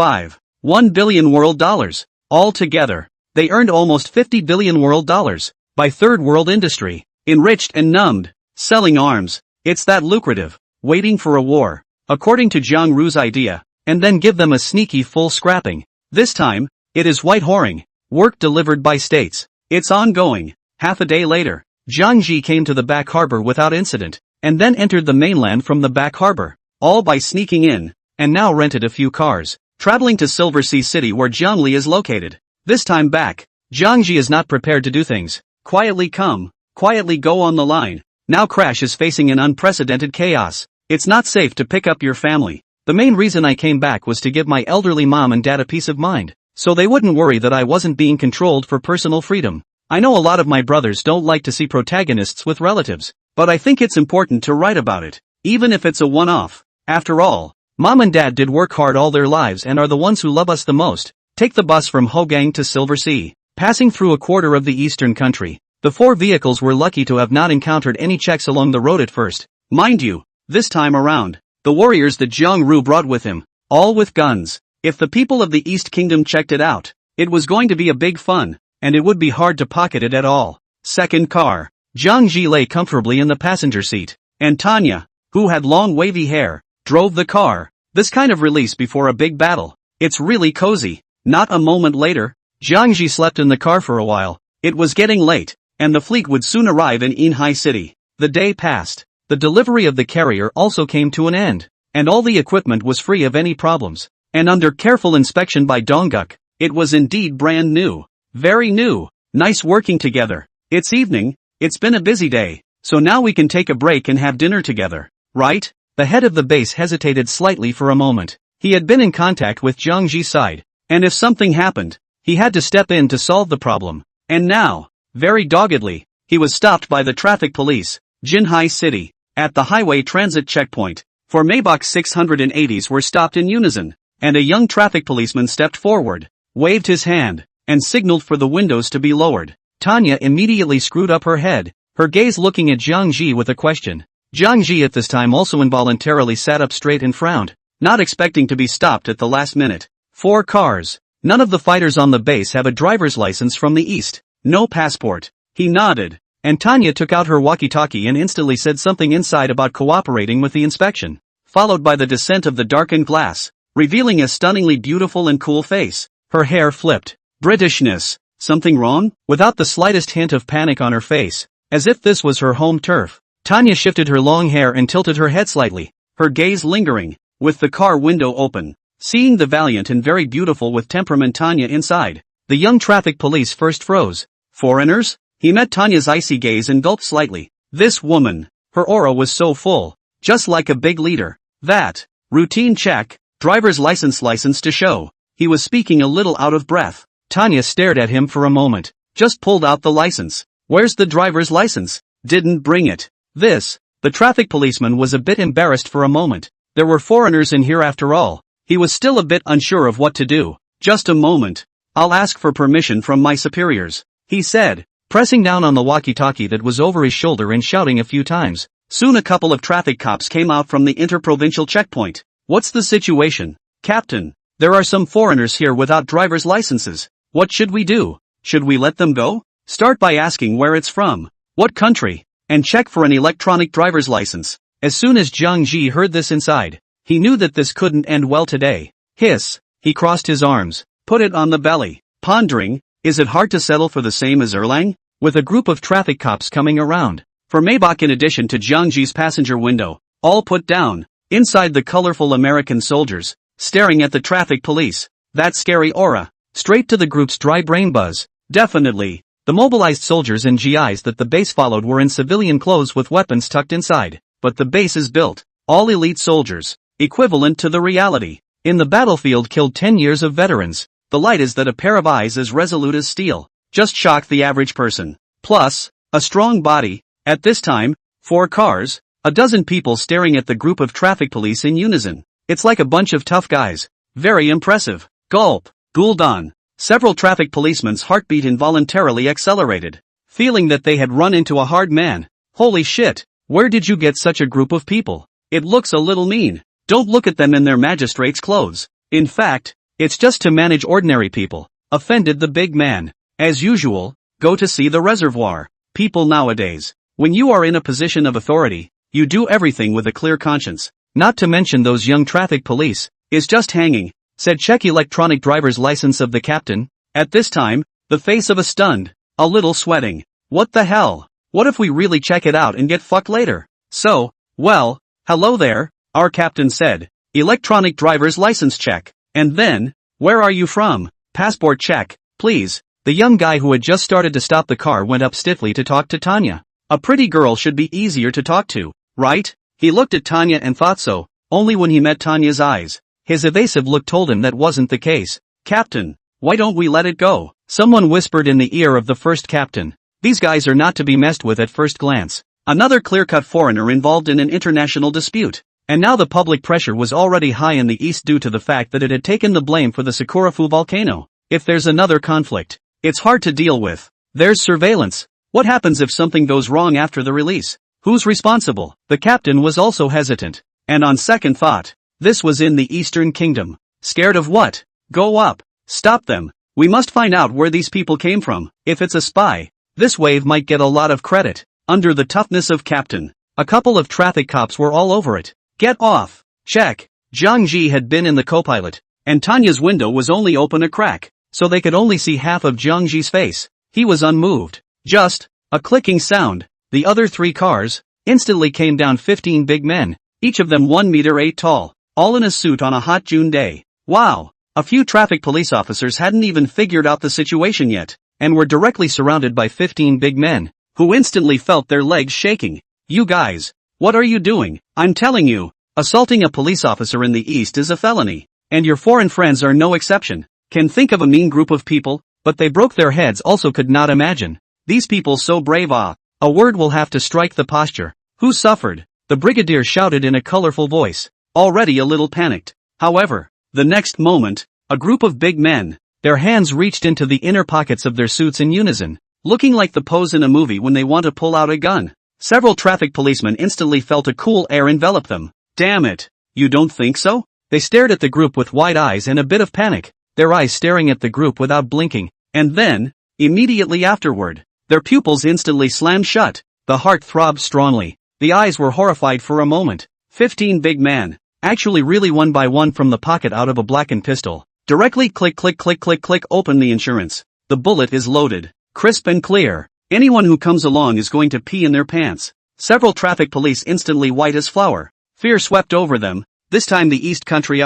[SPEAKER 1] 1 billion world dollars. Altogether, they earned almost 50 billion world dollars, by third world industry, enriched and numbed, selling arms, it's that lucrative, waiting for a war, according to Jiang Ru's idea, and then give them a sneaky full scrapping. This time, it is white whoring, work delivered by states, it's ongoing. Half a day later, Zhang Ji came to the back harbor without incident, and then entered the mainland from the back harbor, all by sneaking in, and now rented a few cars, traveling to Silver Sea City where Jiangli is located. This time back, Zhang Ji is not prepared to do things. Quietly come, quietly go on the line. Now Crash is facing an unprecedented chaos. It's not safe to pick up your family. The main reason I came back was to give my elderly mom and dad a peace of mind, so they wouldn't worry that I wasn't being controlled for personal freedom. I know a lot of my brothers don't like to see protagonists with relatives, but I think it's important to write about it, even if it's a one-off. After all, mom and dad did work hard all their lives and are the ones who love us the most. Take the bus from Hogang to Silver Sea, passing through a quarter of the eastern country. The 4 vehicles were lucky to have not encountered any checks along the road at first. Mind you, this time around, the warriors that Jiang Ru brought with him, all with guns. If the people of the East Kingdom checked it out, it was going to be a big fun, and it would be hard to pocket it at all. Second car. Jiang Ji lay comfortably in the passenger seat, and Tanya, who had long wavy hair, drove the car. This kind of release before a big battle. It's really cozy. Not a moment later, Jiangji slept in the car for a while. It was getting late, and the fleet would soon arrive in Inhai City. The day passed. The delivery of the carrier also came to an end, and all the equipment was free of any problems. And under careful inspection by Dongguk, it was indeed brand new. Very new. Nice working together. It's evening, it's been a busy day, so now we can take a break and have dinner together, right? The head of the base hesitated slightly for a moment. He had been in contact with Jiangji's side, and if something happened, he had to step in to solve the problem. And now, very doggedly, he was stopped by the traffic police, Jinhai City, at the highway transit checkpoint. For Maybach's 680s were stopped in unison, and a young traffic policeman stepped forward, waved his hand, and signaled for the windows to be lowered. Tanya immediately screwed up her head, her gaze looking at Jiangji with a question. Jiangji at this time also involuntarily sat up straight and frowned, not expecting to be stopped at the last minute. 4 cars. None of the fighters on the base have a driver's license from the east. No passport. He nodded, and Tanya took out her walkie-talkie and instantly said something inside about cooperating with the inspection, followed by the descent of the darkened glass, revealing a stunningly beautiful and cool face. Her hair flipped. Britishness. Something wrong? Without the slightest hint of panic on her face, as if this was her home turf, Tanya shifted her long hair and tilted her head slightly, her gaze lingering, with the car window open. Seeing the valiant and very beautiful with temperament Tanya inside, the young traffic police first froze. Foreigners? He met Tanya's icy gaze and gulped slightly. This woman, her aura was so full, just like a big leader. That, routine check, driver's license to show. He was speaking a little out of breath. Tanya stared at him for a moment, just pulled out the license. Where's the driver's license? Didn't bring it. The traffic policeman was a bit embarrassed for a moment. There were foreigners in here after all. He was still a bit unsure of what to do. Just a moment. I'll ask for permission from my superiors, he said, pressing down on the walkie-talkie that was over his shoulder and shouting a few times. Soon a couple of traffic cops came out from the interprovincial checkpoint. What's the situation? Captain, there are some foreigners here without driver's licenses. What should we do? Should we let them go? Start by asking where it's from, what country, and check for an electronic driver's license. As soon as Jiangji heard this inside, he knew that this couldn't end well today. Hiss, he crossed his arms, put it on the belly, pondering, is it hard to settle for the same as Erlang? With a group of traffic cops coming around. For Maybach in addition to Jiangji's passenger window, all put down, inside the colorful American soldiers, staring at the traffic police. That scary aura, straight to the group's dry brain buzz. Definitely. The mobilized soldiers and GIs that the base followed were in civilian clothes with weapons tucked inside, but the base is built, all elite soldiers, equivalent to the reality. In the battlefield killed 10 years of veterans. The light is that a pair of eyes as resolute as steel, just shocked the average person. Plus, a strong body. At this time, 4 cars, a dozen people staring at the group of traffic police in unison. It's like a bunch of tough guys. Very impressive. Gulp. Gul'dan. Several traffic policemen's heartbeat involuntarily accelerated, feeling that they had run into a hard man. Holy shit, where did you get such a group of people? It looks a little mean. Don't look at them in their magistrate's clothes. In fact, it's just to manage ordinary people. Offended the big man. As usual, go to see the reservoir. People nowadays, when you are in a position of authority, you do everything with a clear conscience. Not to mention those young traffic police, is just hanging. Said check electronic driver's license of the captain. At this time, the face of a stunned, a little sweating. What the hell? What if we really check it out and get fucked later? So, well, hello there, our captain said. Electronic driver's license check. And then, where are you from? Passport check, please. The young guy who had just started to stop the car went up stiffly to talk to Tanya. A pretty girl should be easier to talk to, right? He looked at Tanya and thought so, only when he met Tanya's eyes. His evasive look told him that wasn't the case. Captain, why don't we let it go? Someone whispered in the ear of the first captain. These guys are not to be messed with at first glance. Another clear-cut foreigner involved in an international dispute. And now the public pressure was already high in the east due to the fact that it had taken the blame for the Sakurafu volcano. If there's another conflict, it's hard to deal with. There's surveillance. What happens if something goes wrong after the release? Who's responsible? The captain was also hesitant. And on second thought, this was in the Eastern Kingdom. Scared of what? Go up. Stop them. We must find out where these people came from. If it's a spy, this wave might get a lot of credit. Under the toughness of Captain A couple of traffic cops were all over it. Get off. Check. Zhang Ji had been in the co-pilot, and Tanya's window was only open a crack, so they could only see half of Zhang Ji's face. He was unmoved. Just a clicking sound. The other 3 cars instantly came down. 15 big men, each of them 1 meter 8 tall, all in a suit on a hot June day. Wow! A few traffic police officers hadn't even figured out the situation yet, and were directly surrounded by 15 big men, who instantly felt their legs shaking. You guys, what are you doing? I'm telling you, assaulting a police officer in the East is a felony, and your foreign friends are no exception. Can think of a mean group of people, but they broke their heads. Also could not imagine. These people so brave. A word will have to strike the posture. Who suffered? The brigadier shouted in a colorful voice, already a little panicked. However, the next moment, a group of big men, their hands reached into the inner pockets of their suits in unison, looking like the pose in a movie when they want to pull out a gun. Several traffic policemen instantly felt a cool air envelop them. Damn it! You don't think so? They stared at the group with wide eyes and a bit of panic, their eyes staring at the group without blinking, and then, immediately afterward, their pupils instantly slammed shut, the heart throbbed strongly, the eyes were horrified for a moment. 15 big men, actually really one by one from the pocket out of a blackened pistol, directly click click click click click open the insurance. The bullet is loaded, crisp and clear. Anyone who comes along is going to pee in their pants. Several traffic police instantly white as flour. Fear swept over them. This time the East Country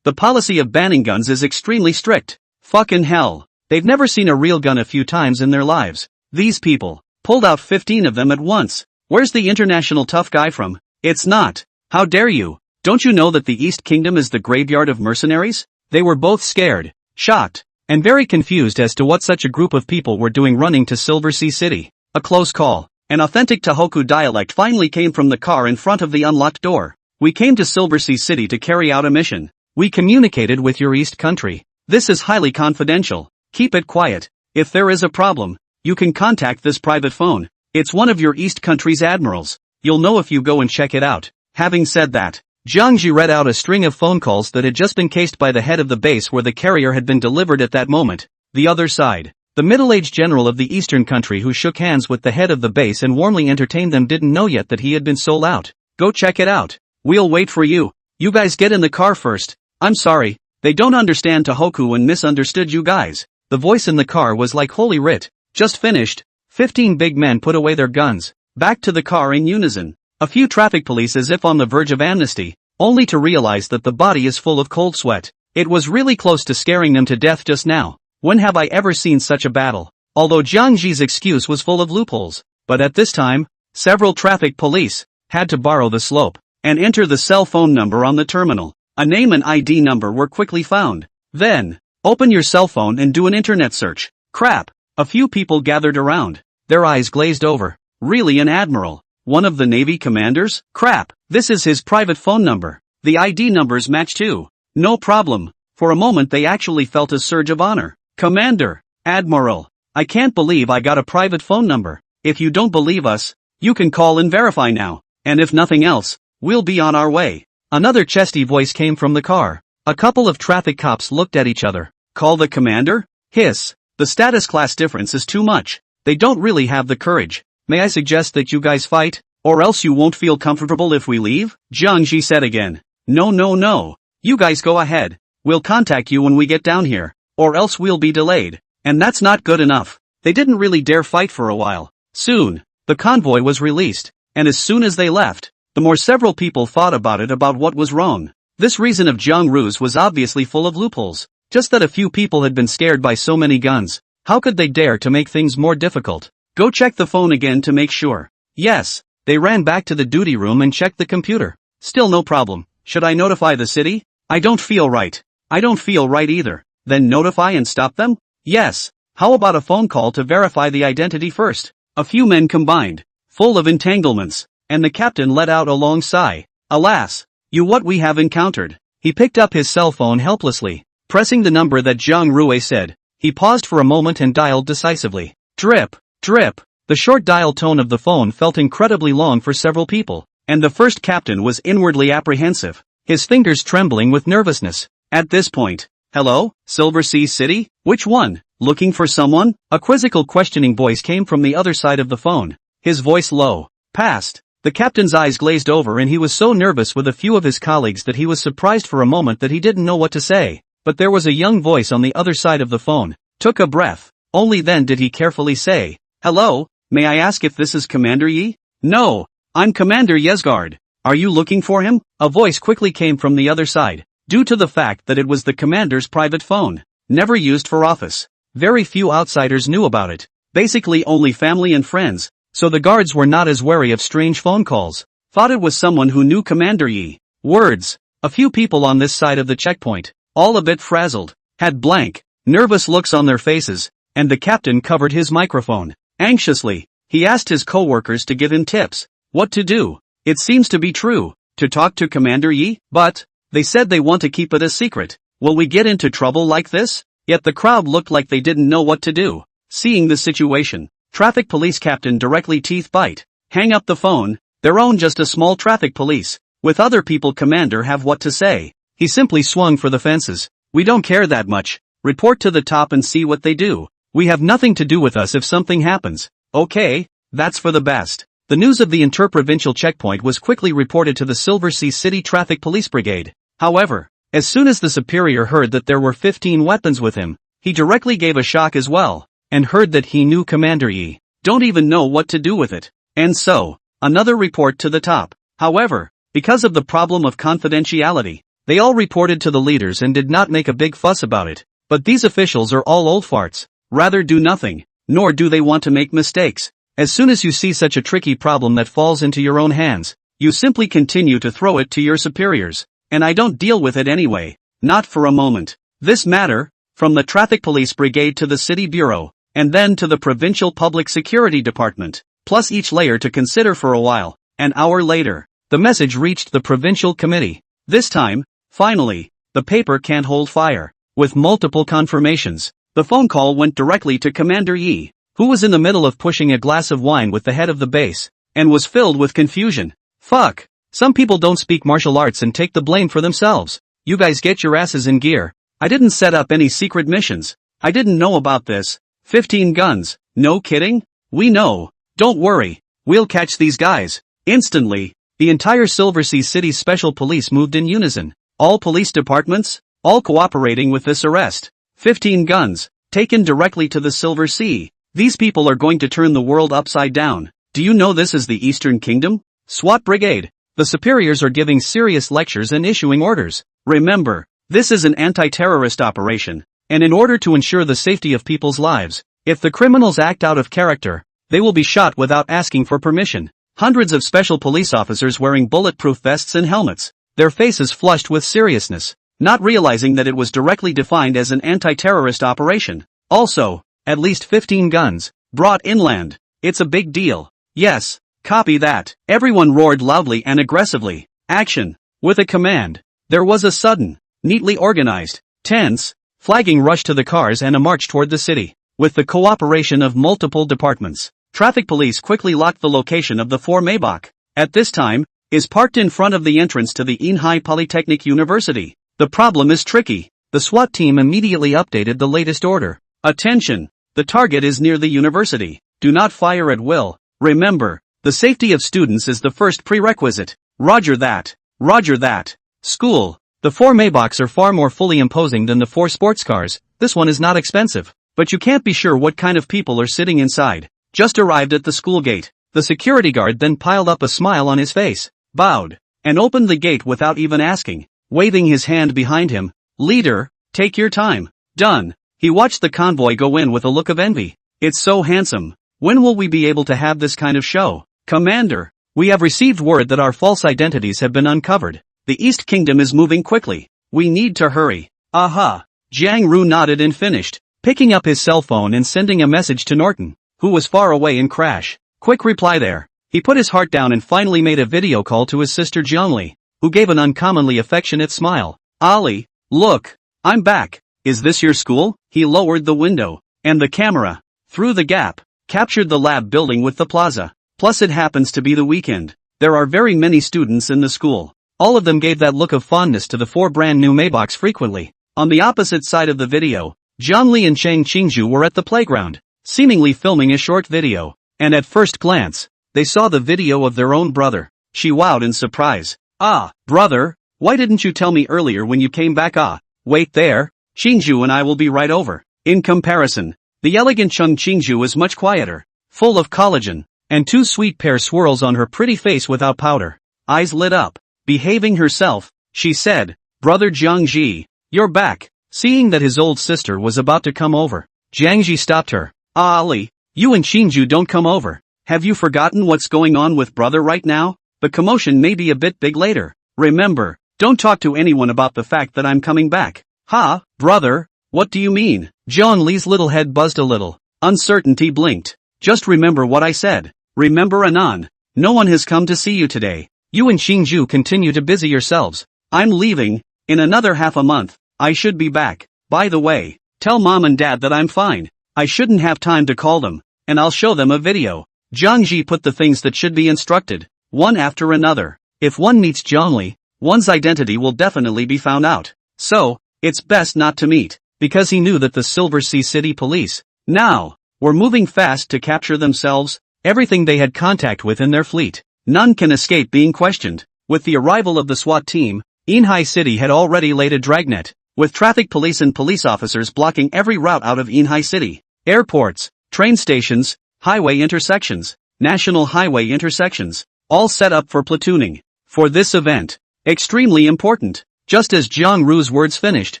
[SPEAKER 1] the policy of banning guns is extremely strict. Fucking hell. They've never seen a real gun a few times in their lives. These people pulled out 15 of them at once. Where's the international tough guy from? It's not. How dare you? Don't you know that the East Kingdom is the graveyard of mercenaries? They were both scared, shocked, and very confused as to what such a group of people were doing running to Silver Sea City. A close call. An authentic Tohoku dialect finally came from the car in front of the unlocked door. We came to Silver Sea City to carry out a mission. We communicated with your East Country. This is highly confidential. Keep it quiet. If there is a problem, you can contact this private phone. It's one of your East Country's admirals. You'll know if you go and check it out. Having said that, Zhang Ji read out a string of phone calls that had just been cased by the head of the base where the carrier had been delivered at that moment. The other side, the middle-aged general of the Eastern Country who shook hands with the head of the base and warmly entertained them didn't know yet that he had been sold out. Go check it out. We'll wait for you. You guys get in the car first. I'm sorry, they don't understand Tohoku and misunderstood you guys. The voice in the car was like Holy Writ. Just finished. 15 big men put away their guns, back to the car in unison. A few traffic police as if on the verge of amnesty, only to realize that the body is full of cold sweat. It was really close to scaring them to death just now. When have I ever seen such a battle? Although Zhang Ji's excuse was full of loopholes, but at this time, several traffic police had to borrow the slope and enter the cell phone number on the terminal. A name and ID number were quickly found. Then, open your cell phone and do an internet search. Crap. A few people gathered around, their eyes glazed over. Really, an admiral? One of the Navy commanders? Crap, this is his private phone number. The ID numbers match too. No problem. For a moment they actually felt a surge of honor. Commander, Admiral, I can't believe I got a private phone number. If you don't believe us, you can call and verify now. And if nothing else, we'll be on our way. Another chesty voice came from the car. A couple of traffic cops looked at each other. Call the commander? Hiss. The status class difference is too much. They don't really have the courage. May I suggest that you guys fight? Or else you won't feel comfortable if we leave? Zhang Ji said again. No. You guys go ahead. We'll contact you when we get down here. Or else we'll be delayed. And that's not good enough. They didn't really dare fight for a while. Soon, the convoy was released. And as soon as they left, the more several people thought about what was wrong. This reason of Zhang Ru's was obviously full of loopholes. Just that a few people had been scared by so many guns. How could they dare to make things more difficult? Go check the phone again to make sure. Yes. They ran back to the duty room and checked the computer. Still no problem. Should I notify the city? I don't feel right. I don't feel right either. Then notify and stop them? Yes. How about a phone call to verify the identity first? A few men combined, full of entanglements, and the captain let out a long sigh. Alas, what we have encountered. He picked up his cell phone helplessly, pressing the number that Zhang Rui said. He paused for a moment and dialed decisively. Drip, drip. The short dial tone of the phone felt incredibly long for several people, and the first captain was inwardly apprehensive, his fingers trembling with nervousness. At this point, hello, Silver Sea City? Which one? Looking for someone? A quizzical questioning voice came from the other side of the phone, his voice low. Past. The captain's eyes glazed over and he was so nervous with a few of his colleagues that he was surprised for a moment that he didn't know what to say. But there was a young voice on the other side of the phone. Took a breath. Only then did he carefully say, "Hello, may I ask if this is Commander Yi?" "No, I'm Commander Yesgard. Are you looking for him?" A voice quickly came from the other side. Due to the fact that it was the commander's private phone, never used for office, very few outsiders knew about it, basically only family and friends, so the guards were not as wary of strange phone calls. Thought it was someone who knew Commander Yi. Words. A few people on this side of the checkpoint, all a bit frazzled, had blank, nervous looks on their faces, and the captain covered his microphone. Anxiously, he asked his co-workers to give him tips. What to do? It seems to be true, to talk to Commander Yi, but they said they want to keep it a secret. Will we get into trouble like this? Yet the crowd looked like they didn't know what to do. Seeing the situation, traffic police captain directly teeth bite. Hang up the phone, their own just a small traffic police. With other people commander have what to say. He simply swung for the fences. We don't care that much. Report to the top and see what they do. We have nothing to do with us if something happens. Okay, that's for the best. The news of the interprovincial checkpoint was quickly reported to the Silver Sea City Traffic Police Brigade. However, as soon as the superior heard that there were 15 weapons with him, he directly gave a shock as well, and heard that he knew Commander Yi. Don't even know what to do with it. And so, another report to the top. However, because of the problem of confidentiality, they all reported to the leaders and did not make a big fuss about it. But these officials are all old farts, rather do nothing, nor do they want to make mistakes. As soon as you see such a tricky problem that falls into your own hands, you simply continue to throw it to your superiors. And I don't deal with it anyway, not for a moment. This matter, from the Traffic Police Brigade to the City Bureau, and then to the Provincial Public Security Department, plus each layer to consider for a while. An hour later, the message reached the Provincial Committee. This time, finally, the paper can't hold fire. With multiple confirmations, the phone call went directly to Commander Yi, who was in the middle of pushing a glass of wine with the head of the base, and was filled with confusion. Fuck. Some people don't speak martial arts and take the blame for themselves. You guys get your asses in gear. I didn't set up any secret missions. I didn't know about this. 15 guns. No kidding? We know. Don't worry. We'll catch these guys. Instantly, the entire Silver Sea City Special Police moved in unison. All police departments, all cooperating with this arrest. 15 guns, taken directly to the Silver Sea. These people are going to turn the world upside down. Do you know this is the Eastern Kingdom? SWAT Brigade. The superiors are giving serious lectures and issuing orders. Remember, this is an anti-terrorist operation, and in order to ensure the safety of people's lives, if the criminals act out of character, they will be shot without asking for permission. Hundreds of special police officers wearing bulletproof vests and helmets, their faces flushed with seriousness, not realizing that it was directly defined as an anti-terrorist operation. Also, at least 15 guns, brought inland. It's a big deal. Yes. Copy that. Everyone roared loudly and aggressively. Action. With a command, there was a sudden, neatly organized, tense, flagging rush to the cars and a march toward the city. With the cooperation of multiple departments, traffic police quickly locked the location of the 4 Maybach. At this time, is parked in front of the entrance to the Inhai Polytechnic University. The problem is tricky. The SWAT team immediately updated the latest order. Attention. The target is near the university. Do not fire at will. Remember, the safety of students is the first prerequisite. Roger that. Roger that. School. The 4 Maybachs are far more fully imposing than the 4 sports cars. This one is not expensive, but you can't be sure what kind of people are sitting inside. Just arrived at the school gate. The security guard then piled up a smile on his face, bowed, and opened the gate without even asking, waving his hand behind him. Leader, take your time. Done. He watched the convoy go in with a look of envy. It's so handsome. When will we be able to have this kind of show? Commander, we have received word that our false identities have been uncovered. The East Kingdom is moving quickly. We need to hurry. Aha. Jiang Ru nodded and finished, picking up his cell phone and sending a message to Norton, who was far away in Crash. Quick reply there. He put his heart down and finally made a video call to his sister Jiangli, who gave an uncommonly affectionate smile. Ali, look, I'm back. Is this your school? He lowered the window, and the camera, through the gap, captured the lab building with the plaza. Plus it happens to be the weekend. There are very many students in the school. All of them gave that look of fondness to the 4 brand new Maybachs frequently. On the opposite side of the video, Zhangli and Cheng Qingzhu were at the playground, seemingly filming a short video, and at first glance, they saw the video of their own brother. She wowed in surprise. Ah, brother, why didn't you tell me earlier when you came back? Ah, wait there, Qingju and I will be right over. In comparison, the elegant Chung Qingju is much quieter, full of collagen, and two sweet pear swirls on her pretty face without powder. Eyes lit up. Behaving herself, she said, Brother Jiangji, you're back. Seeing that his old sister was about to come over, Jiangji stopped her. Ah Ali, you and Qingju don't come over. Have you forgotten what's going on with brother right now? The commotion may be a bit big later. Remember, don't talk to anyone about the fact that I'm coming back. Ha, brother, what do you mean? Zhang Li's little head buzzed a little. Uncertainty blinked. Just remember what I said. Remember Anan. No one has come to see you today. You and Qingju continue to busy yourselves. I'm leaving. In another half a month, I should be back. By the way, tell mom and dad that I'm fine. I shouldn't have time to call them, and I'll show them a video. Jiangji put the things that should be instructed, one after another. If one meets Zhangli, one's identity will definitely be found out. So, it's best not to meet, because he knew that the Silver Sea City police, now, were moving fast to capture themselves, everything they had contact with in their fleet. None can escape being questioned. With the arrival of the SWAT team, Inhai City had already laid a dragnet, with traffic police and police officers blocking every route out of Inhai City. Airports, train stations, highway intersections, national highway intersections, all set up for platooning. For this event, extremely important. Just as Jiang Ru's words finished,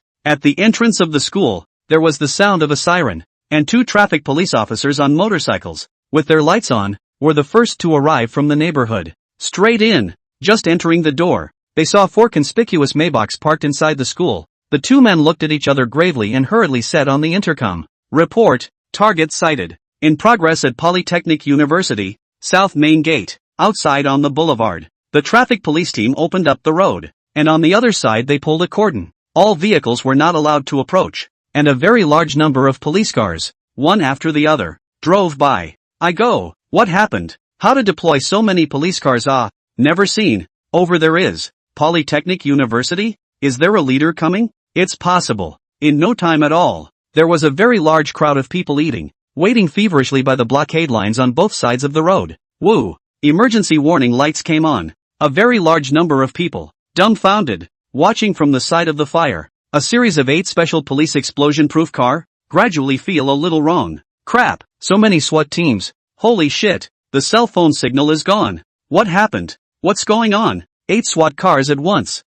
[SPEAKER 1] at the entrance of the school, there was the sound of a siren, and two traffic police officers on motorcycles, with their lights on, were the first to arrive from the neighborhood. Straight in, just entering the door, they saw four conspicuous Maybachs parked inside the school. The two men looked at each other gravely and hurriedly said on the intercom, Report, target sighted. In progress at Polytechnic University, South Main Gate, outside on the boulevard. The traffic police team opened up the road, and on the other side they pulled a cordon. All vehicles were not allowed to approach, and a very large number of police cars, one after the other, drove by. What happened? How to deploy so many police cars? Ah, never seen. Over there is. Polytechnic University? Is there a leader coming? It's possible. In no time at all, there was a very large crowd of people waiting feverishly by the blockade lines on both sides of the road. Woo! Emergency warning lights came on. A very large number of people, dumbfounded, watching from the side of the fire. A series of 8 special police explosion-proof car, gradually feel a little wrong. Crap, so many SWAT teams. Holy shit, the cell phone signal is gone. What happened? What's going on? 8 SWAT cars at once.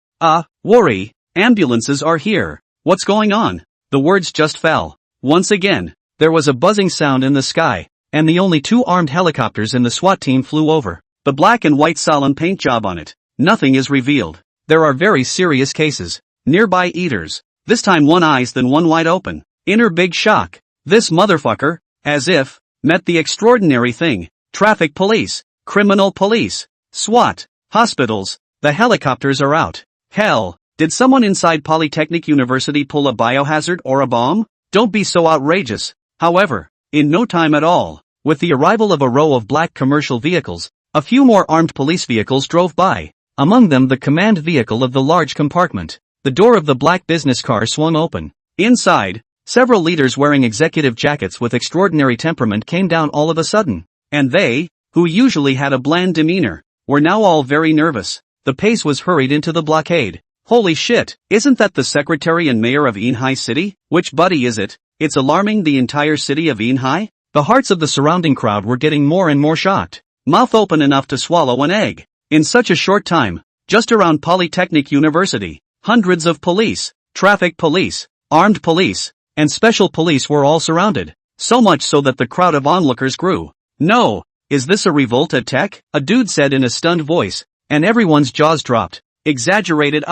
[SPEAKER 1] Worry, ambulances are here. What's going on? The words just fell. Once again, there was a buzzing sound in the sky, and the only 2 armed helicopters in the SWAT team flew over. The black and white solemn paint job on it. Nothing is revealed. There are very serious cases. Nearby eaters. This time one eyes then one wide open. Inner big shock. This motherfucker, as if, met the extraordinary thing. Traffic police, criminal police, SWAT, hospitals, the helicopters are out. Hell, did someone inside Polytechnic University pull a biohazard or a bomb? Don't be so outrageous. However, in no time at all, with the arrival of a row of black commercial vehicles, a few more armed police vehicles drove by, among them the command vehicle of the large compartment. The door of the black business car swung open. Inside, several leaders wearing executive jackets with extraordinary temperament came down all of a sudden, and they, who usually had a bland demeanor, were now all very nervous. The pace was hurried into the blockade. Holy shit, isn't that the secretary and mayor of Inhai City? Which buddy is it? It's alarming the entire city of Inhai? The hearts of the surrounding crowd were getting more and more shocked. Mouth open enough to swallow an egg. In such a short time, just around Polytechnic University, hundreds of police, traffic police, armed police, and special police were all surrounded. So much so that the crowd of onlookers grew. No, is this a revolt at tech? A dude said in a stunned voice, and everyone's jaws dropped. Exaggerated.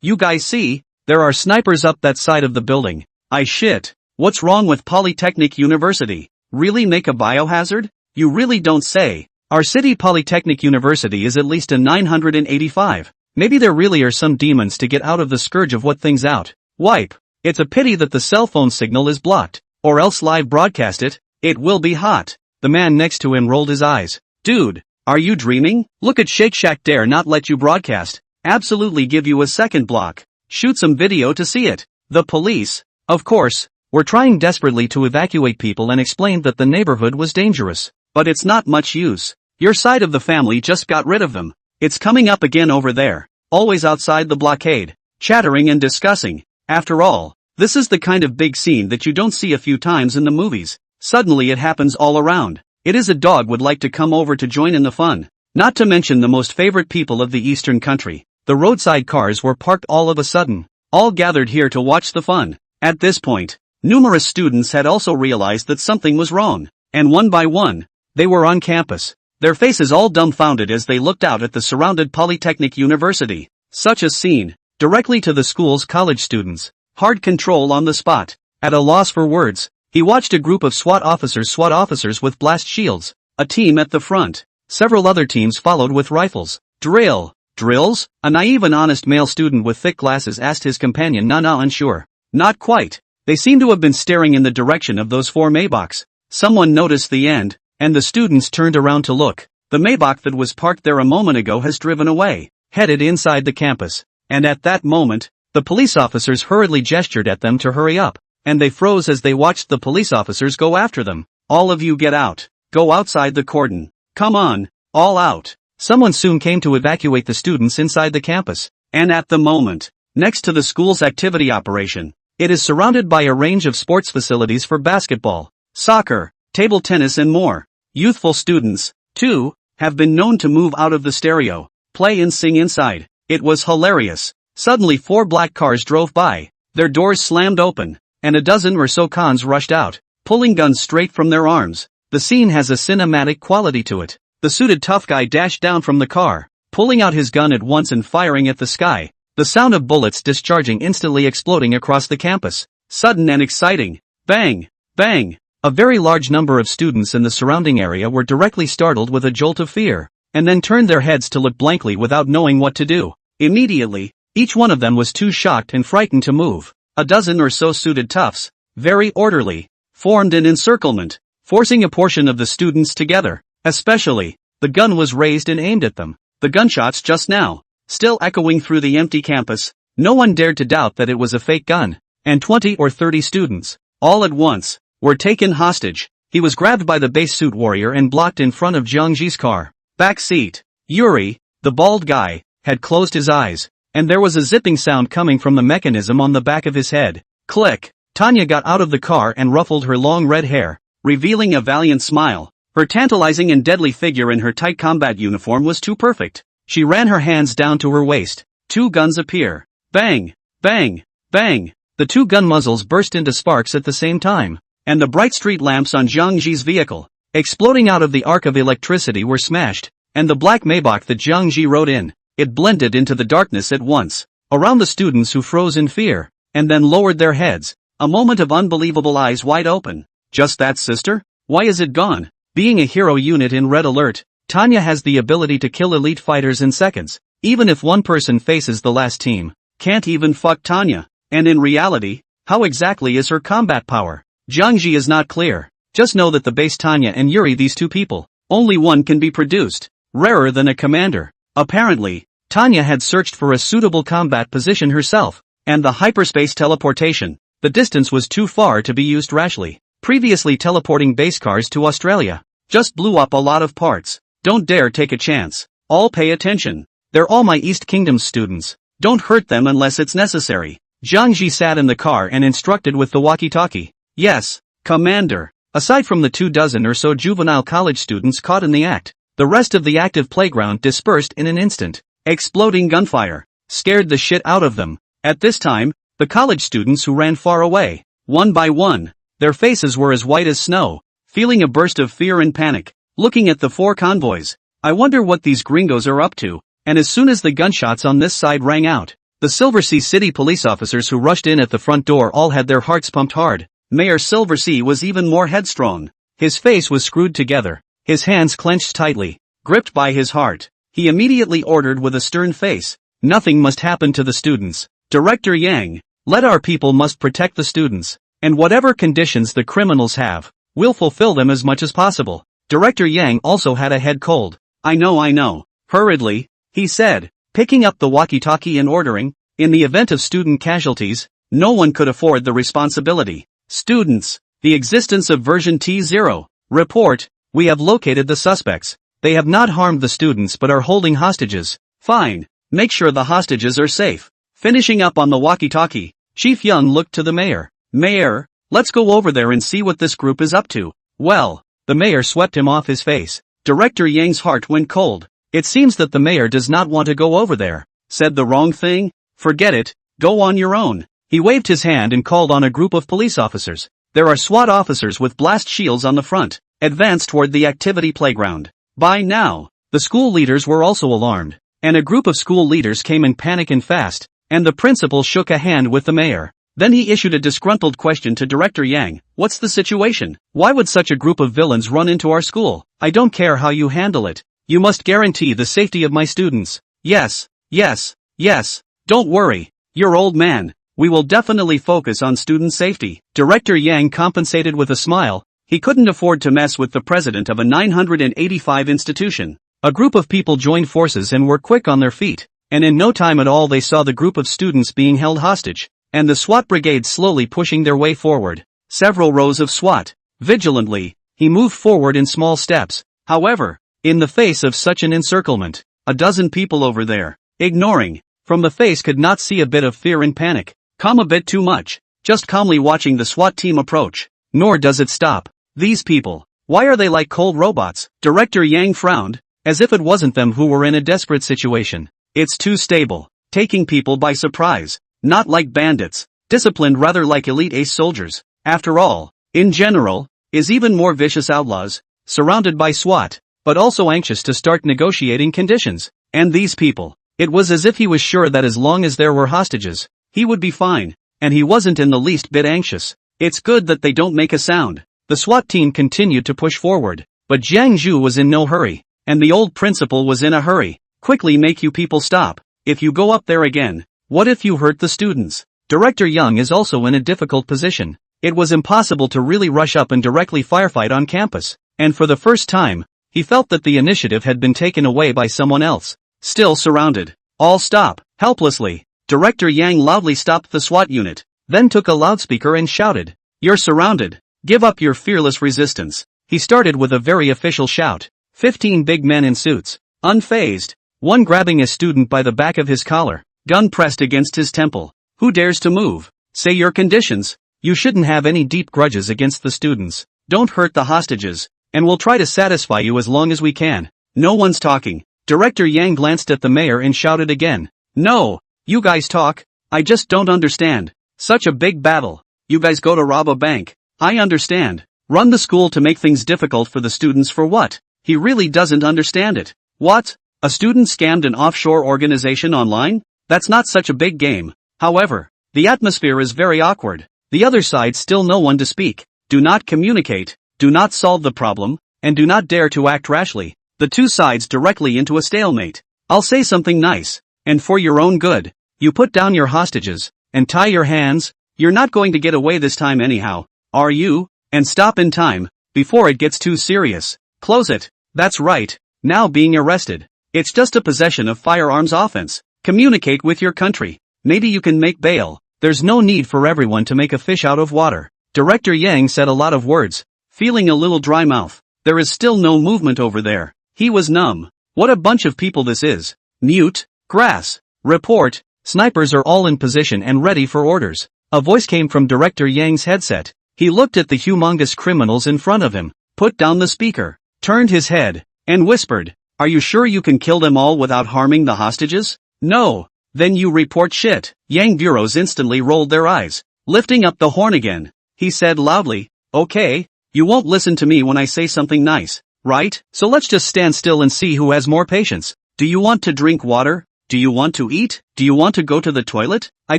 [SPEAKER 1] You guys see, there are snipers up that side of the building. Shit. What's wrong with Polytechnic University? Really make a biohazard? You really don't say. Our city Polytechnic University is at least a 985. Maybe there really are some demons to get out of the scourge of what things out. Wipe. It's a pity that the cell phone signal is blocked, or else live broadcast it. It will be hot. The man next to him rolled his eyes. Dude, are you dreaming? Look at Shake Shack dare not let you broadcast. Absolutely give you a second block. Shoot some video to see it. The police, of course, were trying desperately to evacuate people and explained that the neighborhood was dangerous. But it's not much use. Your side of the family just got rid of them. It's coming up again over there. Always outside the blockade. Chattering and discussing. After all, this is the kind of big scene that you don't see a few times in the movies. Suddenly it happens all around. It is a dog would like to come over to join in the fun. Not to mention the most favorite people of the eastern country. The roadside cars were parked all of a sudden. All gathered here to watch the fun. At this point, numerous students had also realized that something was wrong. And one by one, they were on campus. Their faces all dumbfounded as they looked out at the surrounded Polytechnic University. Such a scene. Directly to the school's college students. Hard control on the spot. At a loss for words, he watched a group of SWAT officers with blast shields. A team at the front. Several other teams followed with rifles. Drills? A naive and honest male student with thick glasses asked his companion, unsure. Not quite. They seem to have been staring in the direction of those 4 Maybachs. Someone noticed the end, and the students turned around to look. The Maybach that was parked there a moment ago has driven away, headed inside the campus. And at that moment, the police officers hurriedly gestured at them to hurry up, and they froze as they watched the police officers go after them. All of you get out. Go outside the cordon. Come on, all out. Someone soon came to evacuate the students inside the campus. And at the moment, next to the school's activity operation, it is surrounded by a range of sports facilities for basketball, soccer, table tennis and more. Youthful students, too, have been known to move out of the stereo, play and sing inside. It was hilarious. Suddenly 4 black cars drove by, their doors slammed open, and a dozen or so cons rushed out, pulling guns straight from their arms. The scene has a cinematic quality to it. The suited tough guy dashed down from the car, pulling out his gun at once and firing at the sky. The sound of bullets discharging instantly exploding across the campus. Sudden and exciting. Bang! Bang! A very large number of students in the surrounding area were directly startled with a jolt of fear, and then turned their heads to look blankly without knowing what to do. Immediately, each one of them was too shocked and frightened to move. A dozen or so suited toughs, very orderly, formed an encirclement, forcing a portion of the students together. Especially, the gun was raised and aimed at them. The gunshots just now, still echoing through the empty campus. No one dared to doubt that it was a fake gun. And 20 or 30 students, all at once, were taken hostage. He was grabbed by the base suit warrior and blocked in front of Jiangji's car. Back seat. Yuri, the bald guy, had closed his eyes, and there was a zipping sound coming from the mechanism on the back of his head. Click. Tanya got out of the car and ruffled her long red hair, revealing a valiant smile. Her tantalizing and deadly figure in her tight combat uniform was too perfect. She ran her hands down to her waist. 2 guns appear. Bang! Bang! Bang! The 2 gun muzzles burst into sparks at the same time, and the bright street lamps on Jiang Ji's vehicle, exploding out of the arc of electricity, were smashed, and the black Maybach that Jiang Ji rode in, it blended into the darkness at once. Around the students who froze in fear, and then lowered their heads, a moment of unbelievable eyes wide open. Just that, sister? Why is it gone? Being a hero unit in Red Alert, Tanya has the ability to kill elite fighters in seconds, even if one person faces the last team. Can't even fuck Tanya. And in reality, how exactly is her combat power? Jiangji is not clear. Just know that the base Tanya and Yuri, these 2 people, only one can be produced. Rarer than a commander. Apparently, Tanya had searched for a suitable combat position herself, and the hyperspace teleportation. The distance was too far to be used rashly. Previously teleporting base cars to Australia just blew up a lot of parts. Don't dare take a chance. All pay attention. They're all my East Kingdom students. Don't hurt them unless it's necessary. Jiangji sat in the car and instructed with the walkie-talkie. Yes, Commander. Aside from the 24 or so juvenile college students caught in the act, the rest of the active playground dispersed in an instant. Exploding gunfire scared the shit out of them. At this time, the college students who ran far away, one by one, their faces were as white as snow, feeling a burst of fear and panic, looking at the 4 convoys. I wonder what these gringos are up to. And as soon as the gunshots on this side rang out, the Silversea City police officers who rushed in at the front door all had their hearts pumped hard. Mayor Silversea was even more headstrong. His face was screwed together, his hands clenched tightly, gripped by his heart. He immediately ordered with a stern face, nothing must happen to the students. Director Yang, let our people must protect the students. And whatever conditions the criminals have, we'll fulfill them as much as possible. Director Yang also had a head cold. I know. Hurriedly, he said, picking up the walkie-talkie and ordering, in the event of student casualties, no one could afford the responsibility. Students, the existence of version T0. Report, we have located the suspects. They have not harmed the students but are holding hostages. Fine. Make sure the hostages are safe. Finishing up on the walkie-talkie, Chief Young looked to the mayor. Mayor, let's go over there and see what this group is up to. Well, the mayor swept him off his face. Director Yang's heart went cold. It seems that the mayor does not want to go over there. Said the wrong thing? Forget it, go on your own. He waved his hand and called on a group of police officers. There are SWAT officers with blast shields on the front. Advance toward the activity playground. By now, the school leaders were also alarmed, and a group of school leaders came in panic and fast, and the principal shook a hand with the mayor. Then he issued a disgruntled question to Director Yang. What's the situation? Why would such a group of villains run into our school? I don't care how you handle it. You must guarantee the safety of my students. Yes, yes, yes. Don't worry, you're old man. We will definitely focus on student safety. Director Yang compensated with a smile. He couldn't afford to mess with the president of a 985 institution. A group of people joined forces and were quick on their feet, and in no time at all they saw the group of students being held hostage, and the SWAT brigade slowly pushing their way forward. Several rows of SWAT. Vigilantly, he moved forward in small steps. However, in the face of such an encirclement, a dozen people over there, ignoring, from the face could not see a bit of fear and panic. Calm a bit too much, just calmly watching the SWAT team approach. Nor does it stop. These people, why are they like cold robots? Director Yang frowned, as if it wasn't them who were in a desperate situation. It's too stable, taking people by surprise, not like bandits, disciplined rather like elite ace soldiers. After all, in general, is even more vicious outlaws, surrounded by SWAT, but also anxious to start negotiating conditions. And these people, it was as if he was sure that as long as there were hostages, he would be fine, and he wasn't in the least bit anxious. It's good that they don't make a sound. The SWAT team continued to push forward, but Jiang Zhu was in no hurry, and the old principal was in a hurry. Quickly make you people stop. If you go up there again, what if you hurt the students? Director Young is also in a difficult position. It was impossible to really rush up and directly firefight on campus, and for the first time, he felt that the initiative had been taken away by someone else. Still surrounded. All stop. Helplessly, Director Yang loudly stopped the SWAT unit, then took a loudspeaker and shouted, "You're surrounded. Give up your fearless resistance." He started with a very official shout. 15 big men in suits, unfazed, one grabbing a student by the back of his collar, gun pressed against his temple. Who dares to move? Say your conditions. You shouldn't have any deep grudges against the students. Don't hurt the hostages, and we'll try to satisfy you as long as we can. No one's talking. Director Yang glanced at the mayor and shouted again. No, you guys talk. I just don't understand. Such a big battle. You guys go to rob a bank. I understand. Run the school to make things difficult for the students for what? He really doesn't understand it. What? A student scammed an offshore organization online? That's not such a big game. However, the atmosphere is very awkward. The other side still no one to speak. Do not communicate, do not solve the problem, and do not dare to act rashly. The two sides directly into a stalemate. I'll say something nice, and for your own good, you put down your hostages, and tie your hands. You're not going to get away this time anyhow, are you? And stop in time, before it gets too serious. Close it. That's right, now being arrested. It's just a possession of firearms offense. Communicate with your country. Maybe you can make bail. There's no need for everyone to make a fish out of water. Director Yang said a lot of words, feeling a little dry mouth. There is still no movement over there. He was numb. What a bunch of people this is. Mute, grass, report, snipers are all in position and ready for orders. A voice came from Director Yang's headset. He looked at the humongous criminals in front of him, put down the speaker, turned his head, and whispered, "Are you sure you can kill them all without harming the hostages? No. Then you report shit." Yang bureaus instantly rolled their eyes. Lifting up the horn again, he said loudly, "Okay, you won't listen to me when I say something nice, right? So let's just stand still and see who has more patience. Do you want to drink water? Do you want to eat? Do you want to go to the toilet? I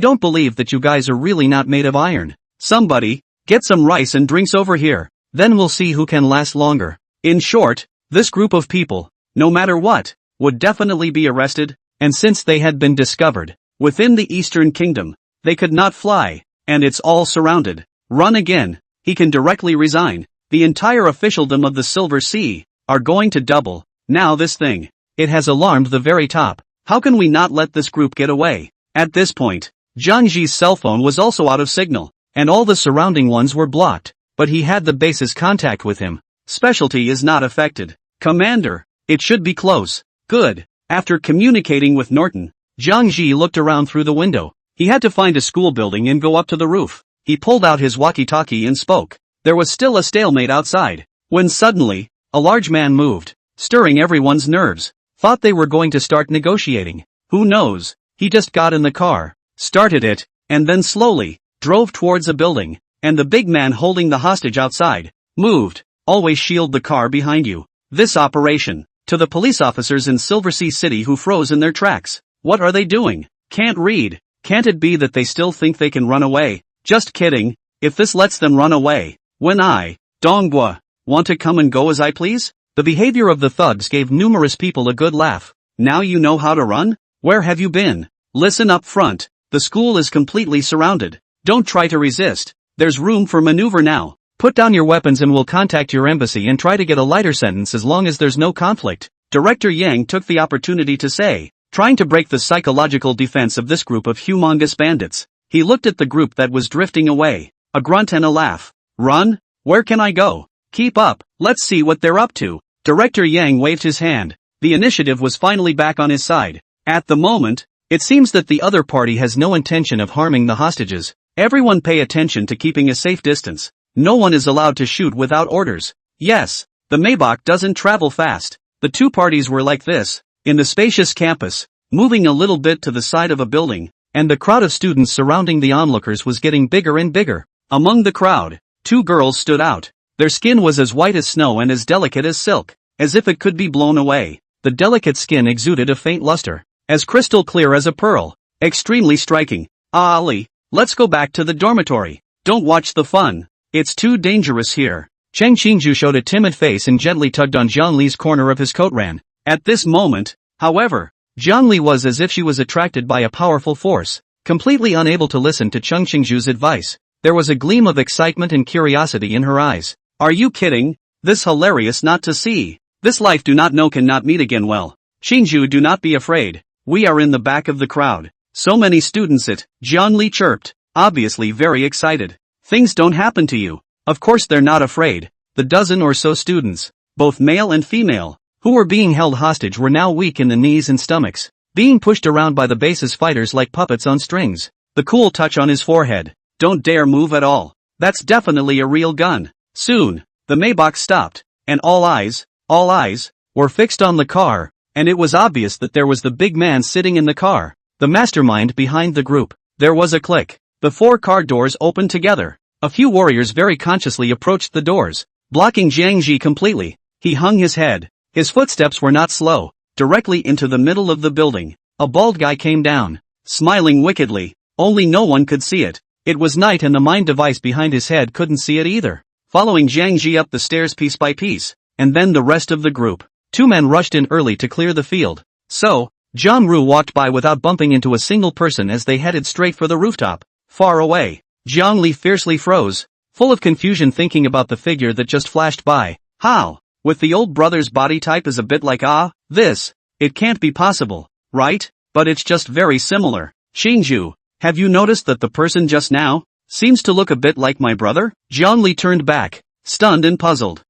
[SPEAKER 1] don't believe that you guys are really not made of iron. Somebody, get some rice and drinks over here. Then we'll see who can last longer." In short, this group of people, no matter what, would definitely be arrested, and since they had been discovered, within the Eastern Kingdom, they could not fly, and it's all surrounded. Run again, he can directly resign. The entire officialdom of the Silver Sea are going to double. Now this thing, it has alarmed the very top. How can we not let this group get away? At this point, Zhang Ji's cell phone was also out of signal, and all the surrounding ones were blocked, but he had the base's contact with him. Specialty is not affected. Commander, It should be close. Good. After communicating with Norton, Zhang Ji looked around through the window. He had to find a school building and go up to the roof. He pulled out his walkie-talkie and spoke. There was still a stalemate outside, when suddenly, a large man moved, stirring everyone's nerves. Thought they were going to start negotiating. Who knows? He just got in the car, started it, and then slowly, drove towards a building, and the big man holding the hostage outside, moved. Always shield the car behind you. This operation, to the police officers in Silversea City who froze in their tracks. What are they doing? Can't read. Can't it be that they still think they can run away? Just kidding. If this lets them run away, when I, Donghua, want to come and go as I please? The behavior of the thugs gave numerous people a good laugh. Now you know how to run? Where have you been? Listen up front. The school is completely surrounded. Don't try to resist. There's room for maneuver now. Put down your weapons and we'll contact your embassy and try to get a lighter sentence as long as there's no conflict. Director Yang took the opportunity to say, trying to break the psychological defense of this group of humongous bandits. He looked at the group that was drifting away. A grunt and a laugh. Run? Where can I go? Keep up. Let's see what they're up to. Director Yang waved his hand. The initiative was finally back on his side. At the moment, it seems that the other party has no intention of harming the hostages. Everyone pay attention to keeping a safe distance. No one is allowed to shoot without orders. Yes, the Maybach doesn't travel fast. The two parties were like this, in the spacious campus, moving a little bit to the side of a building, and the crowd of students surrounding the onlookers was getting bigger and bigger. Among the crowd, two girls stood out. Their skin was as white as snow and as delicate as silk, as if it could be blown away. The delicate skin exuded a faint luster, as crystal clear as a pearl. Extremely striking. Ali, let's go back to the dormitory. Don't watch the fun. It's too dangerous here. Cheng Qingju showed a timid face and gently tugged on Zhang Li's corner of his coat ran. At this moment, however, Zhang Li was as if she was attracted by a powerful force, completely unable to listen to Cheng Qingju's advice. There was a gleam of excitement and curiosity in her eyes. Are you kidding? This hilarious not to see. This life do not know cannot meet again well. Qingju, do not be afraid. We are in the back of the crowd. So many students Zhang Li chirped, obviously very excited. Things don't happen to you. Of course they're not afraid. The dozen or so students, both male and female, who were being held hostage were now weak in the knees and stomachs, being pushed around by the base's fighters like puppets on strings. The cool touch on his forehead. Don't dare move at all. That's definitely a real gun. Soon, the Maybach stopped, and all eyes, were fixed on the car, and it was obvious that there was the big man sitting in the car, the mastermind behind the group. There was a click. The four car doors opened together. A few warriors very consciously approached the doors, blocking Jiang Ji completely. He hung his head. His footsteps were not slow. Directly into the middle of the building, a bald guy came down, smiling wickedly. Only no one could see it. It was night and the mind device behind his head couldn't see it either. Following Jiang Ji up the stairs piece by piece, and then the rest of the group. Two men rushed in early to clear the field. So, Zhang Ru walked by without bumping into a single person as they headed straight for the rooftop. Far away, Zhang Li fiercely froze, full of confusion thinking about the figure that just flashed by. How? With the old brother's body type is a bit like this. It can't be possible, right? But it's just very similar. Qingju, have you noticed that the person just now seems to look a bit like my brother? Zhang Li turned back, stunned and puzzled.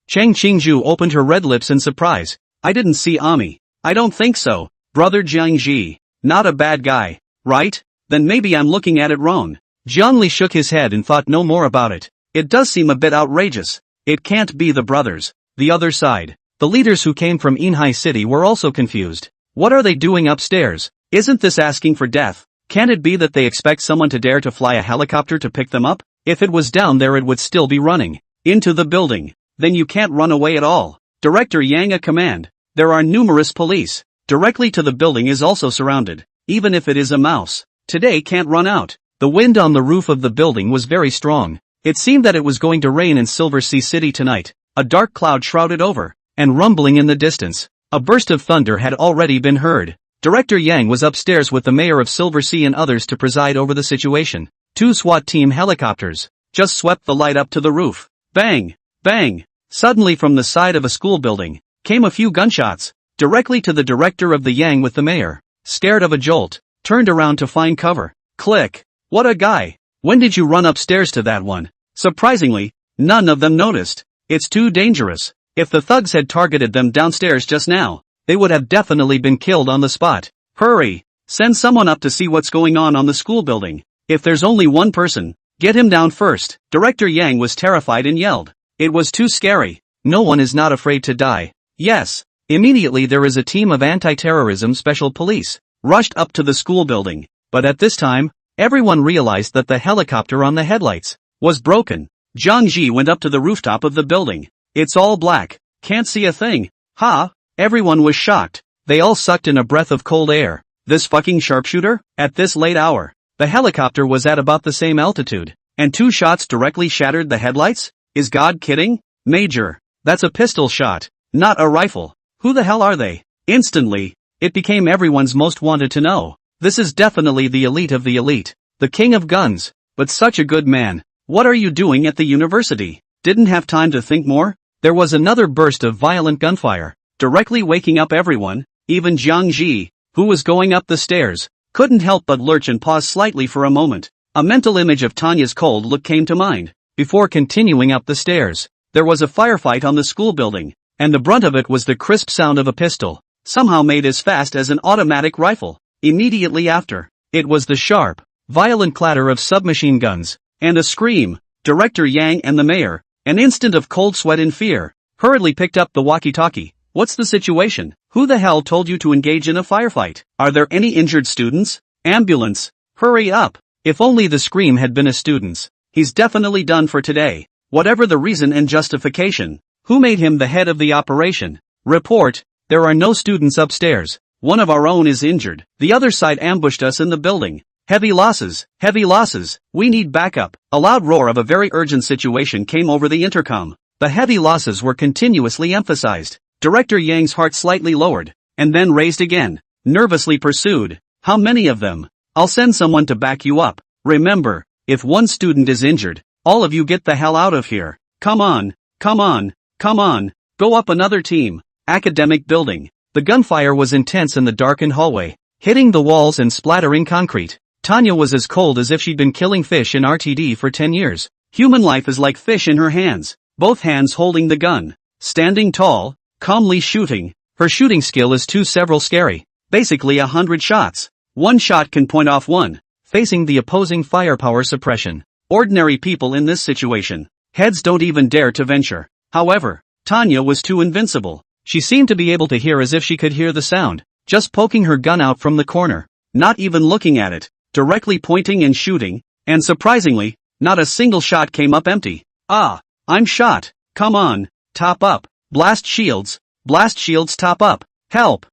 [SPEAKER 1] Cheng Qingju opened her red lips in surprise. I didn't see Ami. I don't think so. Brother Jiang Ji. Not a bad guy, right? Then maybe I'm looking at it wrong. Zhang Li shook his head and thought no more about it. It does seem a bit outrageous. It can't be the brothers. The other side. The leaders who came from Inhai City were also confused. What are they doing upstairs? Isn't this asking for death? Can't it be that they expect someone to dare to fly a helicopter to pick them up? If it was down there it would still be running into the building. Then you can't run away at all. Director Yang a command. There are numerous police. Directly to the building is also surrounded. Even if it is a mouse. Today can't run out. The wind on the roof of the building was very strong. It seemed that it was going to rain in Silversea City tonight. A dark cloud shrouded over, and rumbling in the distance. A burst of thunder had already been heard. Director Yang was upstairs with the mayor of Silversea and others to preside over the situation. Two SWAT team helicopters just swept the light up to the roof. Bang! Bang! Suddenly from the side of a school building, came a few gunshots, directly to the director of the Yang with the mayor. Scared of a jolt, turned around to find cover. Click! What a guy! When did you run upstairs to that one? Surprisingly, none of them noticed. It's too dangerous. If the thugs had targeted them downstairs just now, they would have definitely been killed on the spot. Hurry! Send someone up to see what's going on the school building. If there's only one person, get him down first. Director Yang was terrified and yelled. It was too scary. No one is not afraid to die. Yes. Immediately there is a team of anti-terrorism special police rushed up to the school building, but at this time, everyone realized that the helicopter on the headlights was broken. Zhang Ji went up to the rooftop of the building. It's all black. Can't see a thing. Ha! Everyone was shocked. They all sucked in a breath of cold air. This fucking sharpshooter? At this late hour. The helicopter was at about the same altitude, and 2 shots directly shattered the headlights? Is God kidding? Major, that's a pistol shot, not a rifle. Who the hell are they? Instantly, it became everyone's most wanted to know. This is definitely the elite of the elite. The king of guns, but such a good man. What are you doing at the university? Didn't have time to think more? There was another burst of violent gunfire, directly waking up everyone. Even Zhang Ji, who was going up the stairs, couldn't help but lurch and pause slightly for a moment. A mental image of Tanya's cold look came to mind. Before continuing up the stairs, there was a firefight on the school building, and the brunt of it was the crisp sound of a pistol, somehow made as fast as an automatic rifle. Immediately after, it was the sharp, violent clatter of submachine guns, and a scream. Director Yang and the mayor, an instant of cold sweat and fear, hurriedly picked up the walkie-talkie. What's the situation? Who the hell told you to engage in a firefight? Are there any injured students? Ambulance! Hurry up! If only the scream had been a student's. He's definitely done for today. Whatever the reason and justification. Who made him the head of the operation? Report, there are no students upstairs. One of our own is injured. The other side ambushed us in the building. Heavy losses, we need backup. A loud roar of a very urgent situation came over the intercom. The heavy losses were continuously emphasized. Director Yang's heart slightly lowered, and then raised again, nervously pursued. How many of them? I'll send someone to back you up. Remember, if one student is injured, all of you get the hell out of here. Come on, go up another team. Academic building. The gunfire was intense in the darkened hallway, hitting the walls and splattering concrete. Tanya was as cold as if she'd been killing fish in RTD for 10 years. Human life is like fish in her hands, both hands holding the gun. Standing tall, calmly shooting. Her shooting skill is too scary. Basically 100 shots. One shot can point off one, facing the opposing firepower suppression. Ordinary people in this situation, heads don't even dare to venture. However, Tanya was too invincible. She seemed to be able to hear as if she could hear the sound, just poking her gun out from the corner, not even looking at it, directly pointing and shooting, and surprisingly, not a single shot came up empty. Ah, I'm shot. Come on, top up. Blast shields, top up. Help,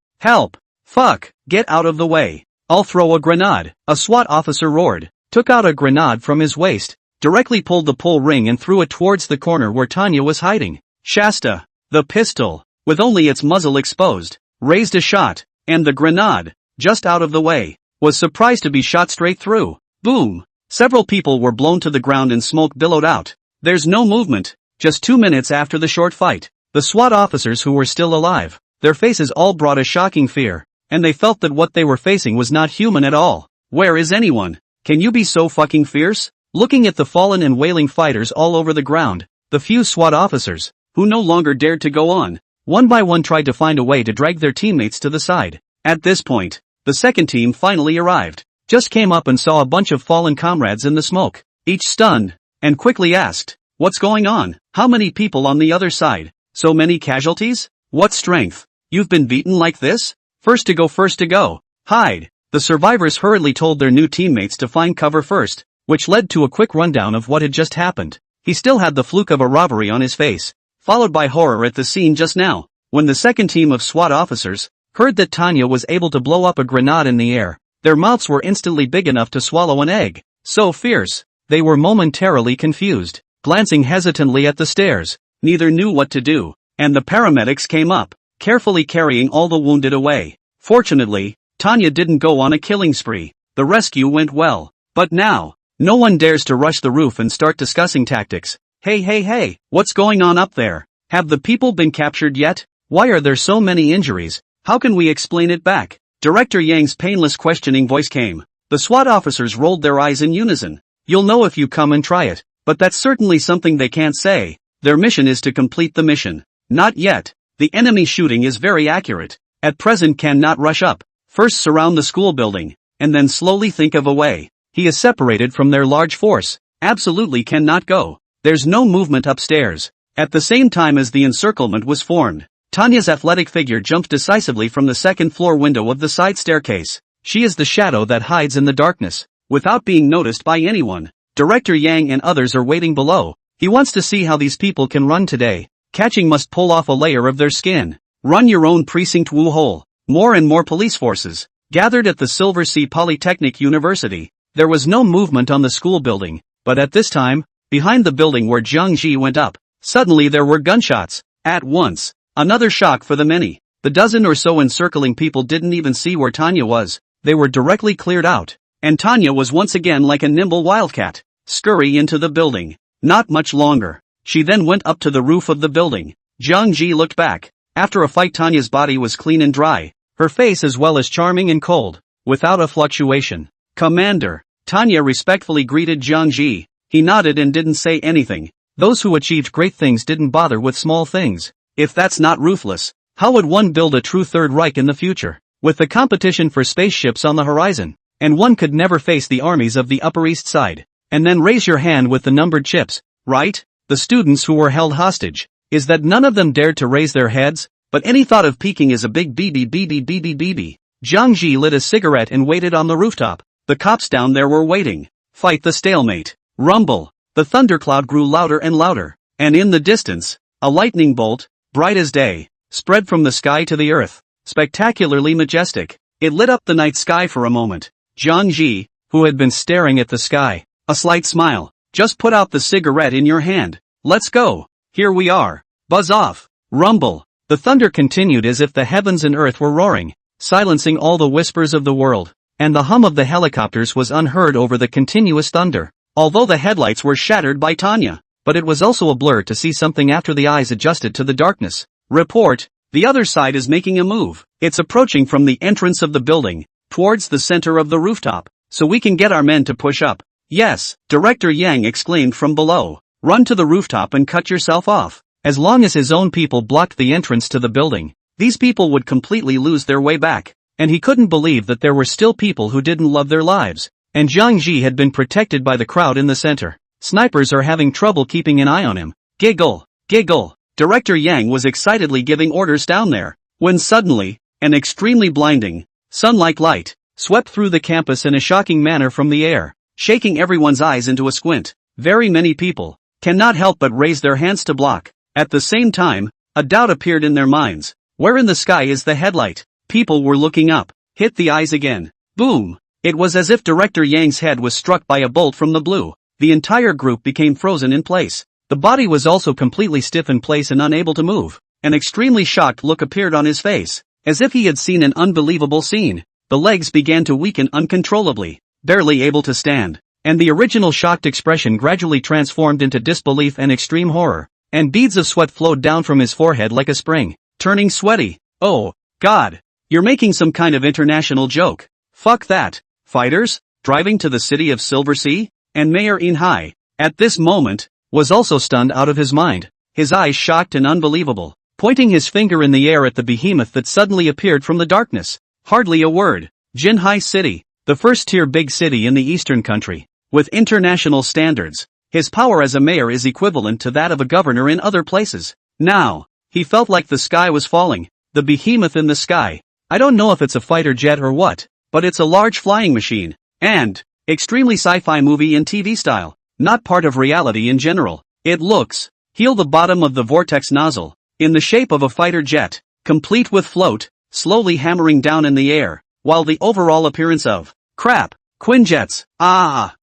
[SPEAKER 1] fuck, get out of the way. I'll throw a grenade. A SWAT officer roared, took out a grenade from his waist, directly pulled the pull ring and threw it towards the corner where Tanya was hiding. Shasta, the pistol, with only its muzzle exposed, raised a shot, and the grenade, just out of the way, was surprised to be shot straight through. Boom! Several people were blown to the ground and smoke billowed out. There's no movement. Just 2 minutes after the short fight, the SWAT officers who were still alive, their faces all brought a shocking fear, and they felt that what they were facing was not human at all. Where is anyone? Can you be so fucking fierce? Looking at the fallen and wailing fighters all over the ground, the few SWAT officers, who no longer dared to go on, one by one tried to find a way to drag their teammates to the side. At this point, the second team finally arrived, just came up and saw a bunch of fallen comrades in the smoke, each stunned, and quickly asked, what's going on? How many people on the other side? So many casualties? What strength? You've been beaten like this? First to go. Hide. The survivors hurriedly told their new teammates to find cover first, which led to a quick rundown of what had just happened. He still had the fluke of a robbery on his face, followed by horror at the scene just now, when the second team of SWAT officers heard that Tanya was able to blow up a grenade in the air. Their mouths were instantly big enough to swallow an egg. So fierce, they were momentarily confused. Glancing hesitantly at the stairs, neither knew what to do, and the paramedics came up, carefully carrying all the wounded away. Fortunately, Tanya didn't go on a killing spree. The rescue went well. But now, no one dares to rush the roof and start discussing tactics. Hey, what's going on up there? Have the people been captured yet? Why are there so many injuries? How can we explain it back? Director Yang's painless questioning voice came. The SWAT officers rolled their eyes in unison. You'll know if you come and try it. But that's certainly something they can't say. Their mission is to complete the mission. Not yet. The enemy shooting is very accurate. At present cannot rush up. First surround the school building, and then slowly think of a way. He is separated from their large force. Absolutely cannot go. There's no movement upstairs. At the same time as the encirclement was formed, Tanya's athletic figure jumped decisively from the second-floor window of the side staircase. She is the shadow that hides in the darkness, without being noticed by anyone. Director Yang and others are waiting below. He wants to see how these people can run today. Catching must pull off a layer of their skin. Run your own precinct Wu hole. More and more police forces gathered at the Silver Sea Polytechnic University. There was no movement on the school building, but at this time, behind the building where Jiang Ji went up, suddenly there were gunshots. At once, another shock for the many. The dozen or so encircling people didn't even see where Tanya was. They were directly cleared out, and Tanya was once again like a nimble wildcat, scurry into the building. Not much longer. She then went up to the roof of the building. Jiang Ji looked back. After a fight, Tanya's body was clean and dry, her face as well as charming and cold, without a fluctuation. Commander. Tanya respectfully greeted Jiang Ji. He nodded and didn't say anything. Those who achieved great things didn't bother with small things. If that's not ruthless, how would one build a true Third Reich in the future? With the competition for spaceships on the horizon, and one could never face the armies of the Upper East Side, and then raise your hand with the numbered chips, right? The students who were held hostage, is that none of them dared to raise their heads, but any thought of peeking is a big BB. Jiang Ji lit a cigarette and waited on the rooftop. The cops down there were waiting. Fight the stalemate. Rumble. The thundercloud grew louder and louder, and in the distance, a lightning bolt, bright as day, spread from the sky to the earth, spectacularly majestic. It lit up the night sky for a moment. Jiang Ji, who had been staring at the sky, a slight smile. Just put out the cigarette in your hand. Let's go. Here we are. Buzz off. Rumble. The thunder continued as if the heavens and earth were roaring, silencing all the whispers of the world, and the hum of the helicopters was unheard over the continuous thunder. Although the headlights were shattered by Tanya, but it was also a blur to see something after the eyes adjusted to the darkness. Report. The other side is making a move. It's approaching from the entrance of the building, towards the center of the rooftop, so we can get our men to push up. Yes, Director Yang exclaimed from below. Run to the rooftop and cut yourself off. As long as his own people blocked the entrance to the building, these people would completely lose their way back. And he couldn't believe that there were still people who didn't love their lives. And Jiang Ji had been protected by the crowd in the center. Snipers are having trouble keeping an eye on him. Giggle, giggle. Director Yang was excitedly giving orders down there, when suddenly, an extremely blinding, sun-like light, swept through the campus in a shocking manner from the air, shaking everyone's eyes into a squint. Very many people cannot help but raise their hands to block. At the same time, a doubt appeared in their minds. Where in the sky is the headlight? People were looking up. Hit the eyes again. Boom! It was as if Director Yang's head was struck by a bolt from the blue. The entire group became frozen in place. The body was also completely stiff in place and unable to move. An extremely shocked look appeared on his face, as if he had seen an unbelievable scene. The legs began to weaken uncontrollably, barely able to stand, and the original shocked expression gradually transformed into disbelief and extreme horror, and beads of sweat flowed down from his forehead like a spring, turning sweaty. Oh, God! You're making some kind of international joke. Fuck that. Fighters, driving to the city of Silver Sea? And Mayor Inhai, at this moment, was also stunned out of his mind, his eyes shocked and unbelievable, pointing his finger in the air at the behemoth that suddenly appeared from the darkness. Hardly a word. Jinhai City, the first-tier big city in the eastern country, with international standards. His power as a mayor is equivalent to that of a governor in other places. Now, he felt like the sky was falling. The behemoth in the sky. I don't know if it's a fighter jet or what, but it's a large flying machine, and extremely sci-fi movie in TV style, not part of reality in general. It looks, heal the bottom of the vortex nozzle, in the shape of a fighter jet, complete with float, slowly hammering down in the air, while the overall appearance of, crap, Quinjets.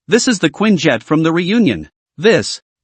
[SPEAKER 1] This is the Quinjet from the reunion.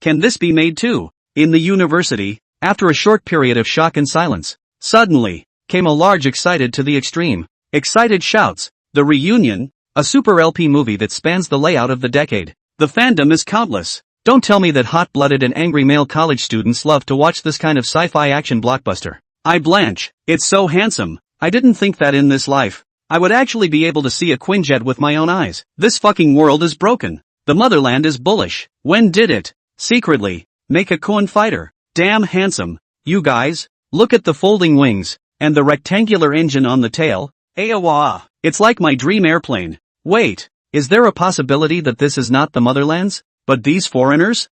[SPEAKER 1] Can this be made too? In the university, after a short period of shock and silence, suddenly, came a large excited to the extreme, excited shouts. The reunion, a super LP movie that spans the layout of the decade. The fandom is countless. Don't tell me that hot-blooded and angry male college students love to watch this kind of sci-fi action blockbuster. I blanch. It's so handsome. I didn't think that in this life I would actually be able to see a Quinjet with my own eyes. This fucking world is broken. The motherland is bullish. When did it, secretly, make a Quin fighter? Damn handsome. You guys, look at the folding wings, and the rectangular engine on the tail. Awa! It's like my dream airplane. Wait, is there a possibility that this is not the motherlands, but these foreigners?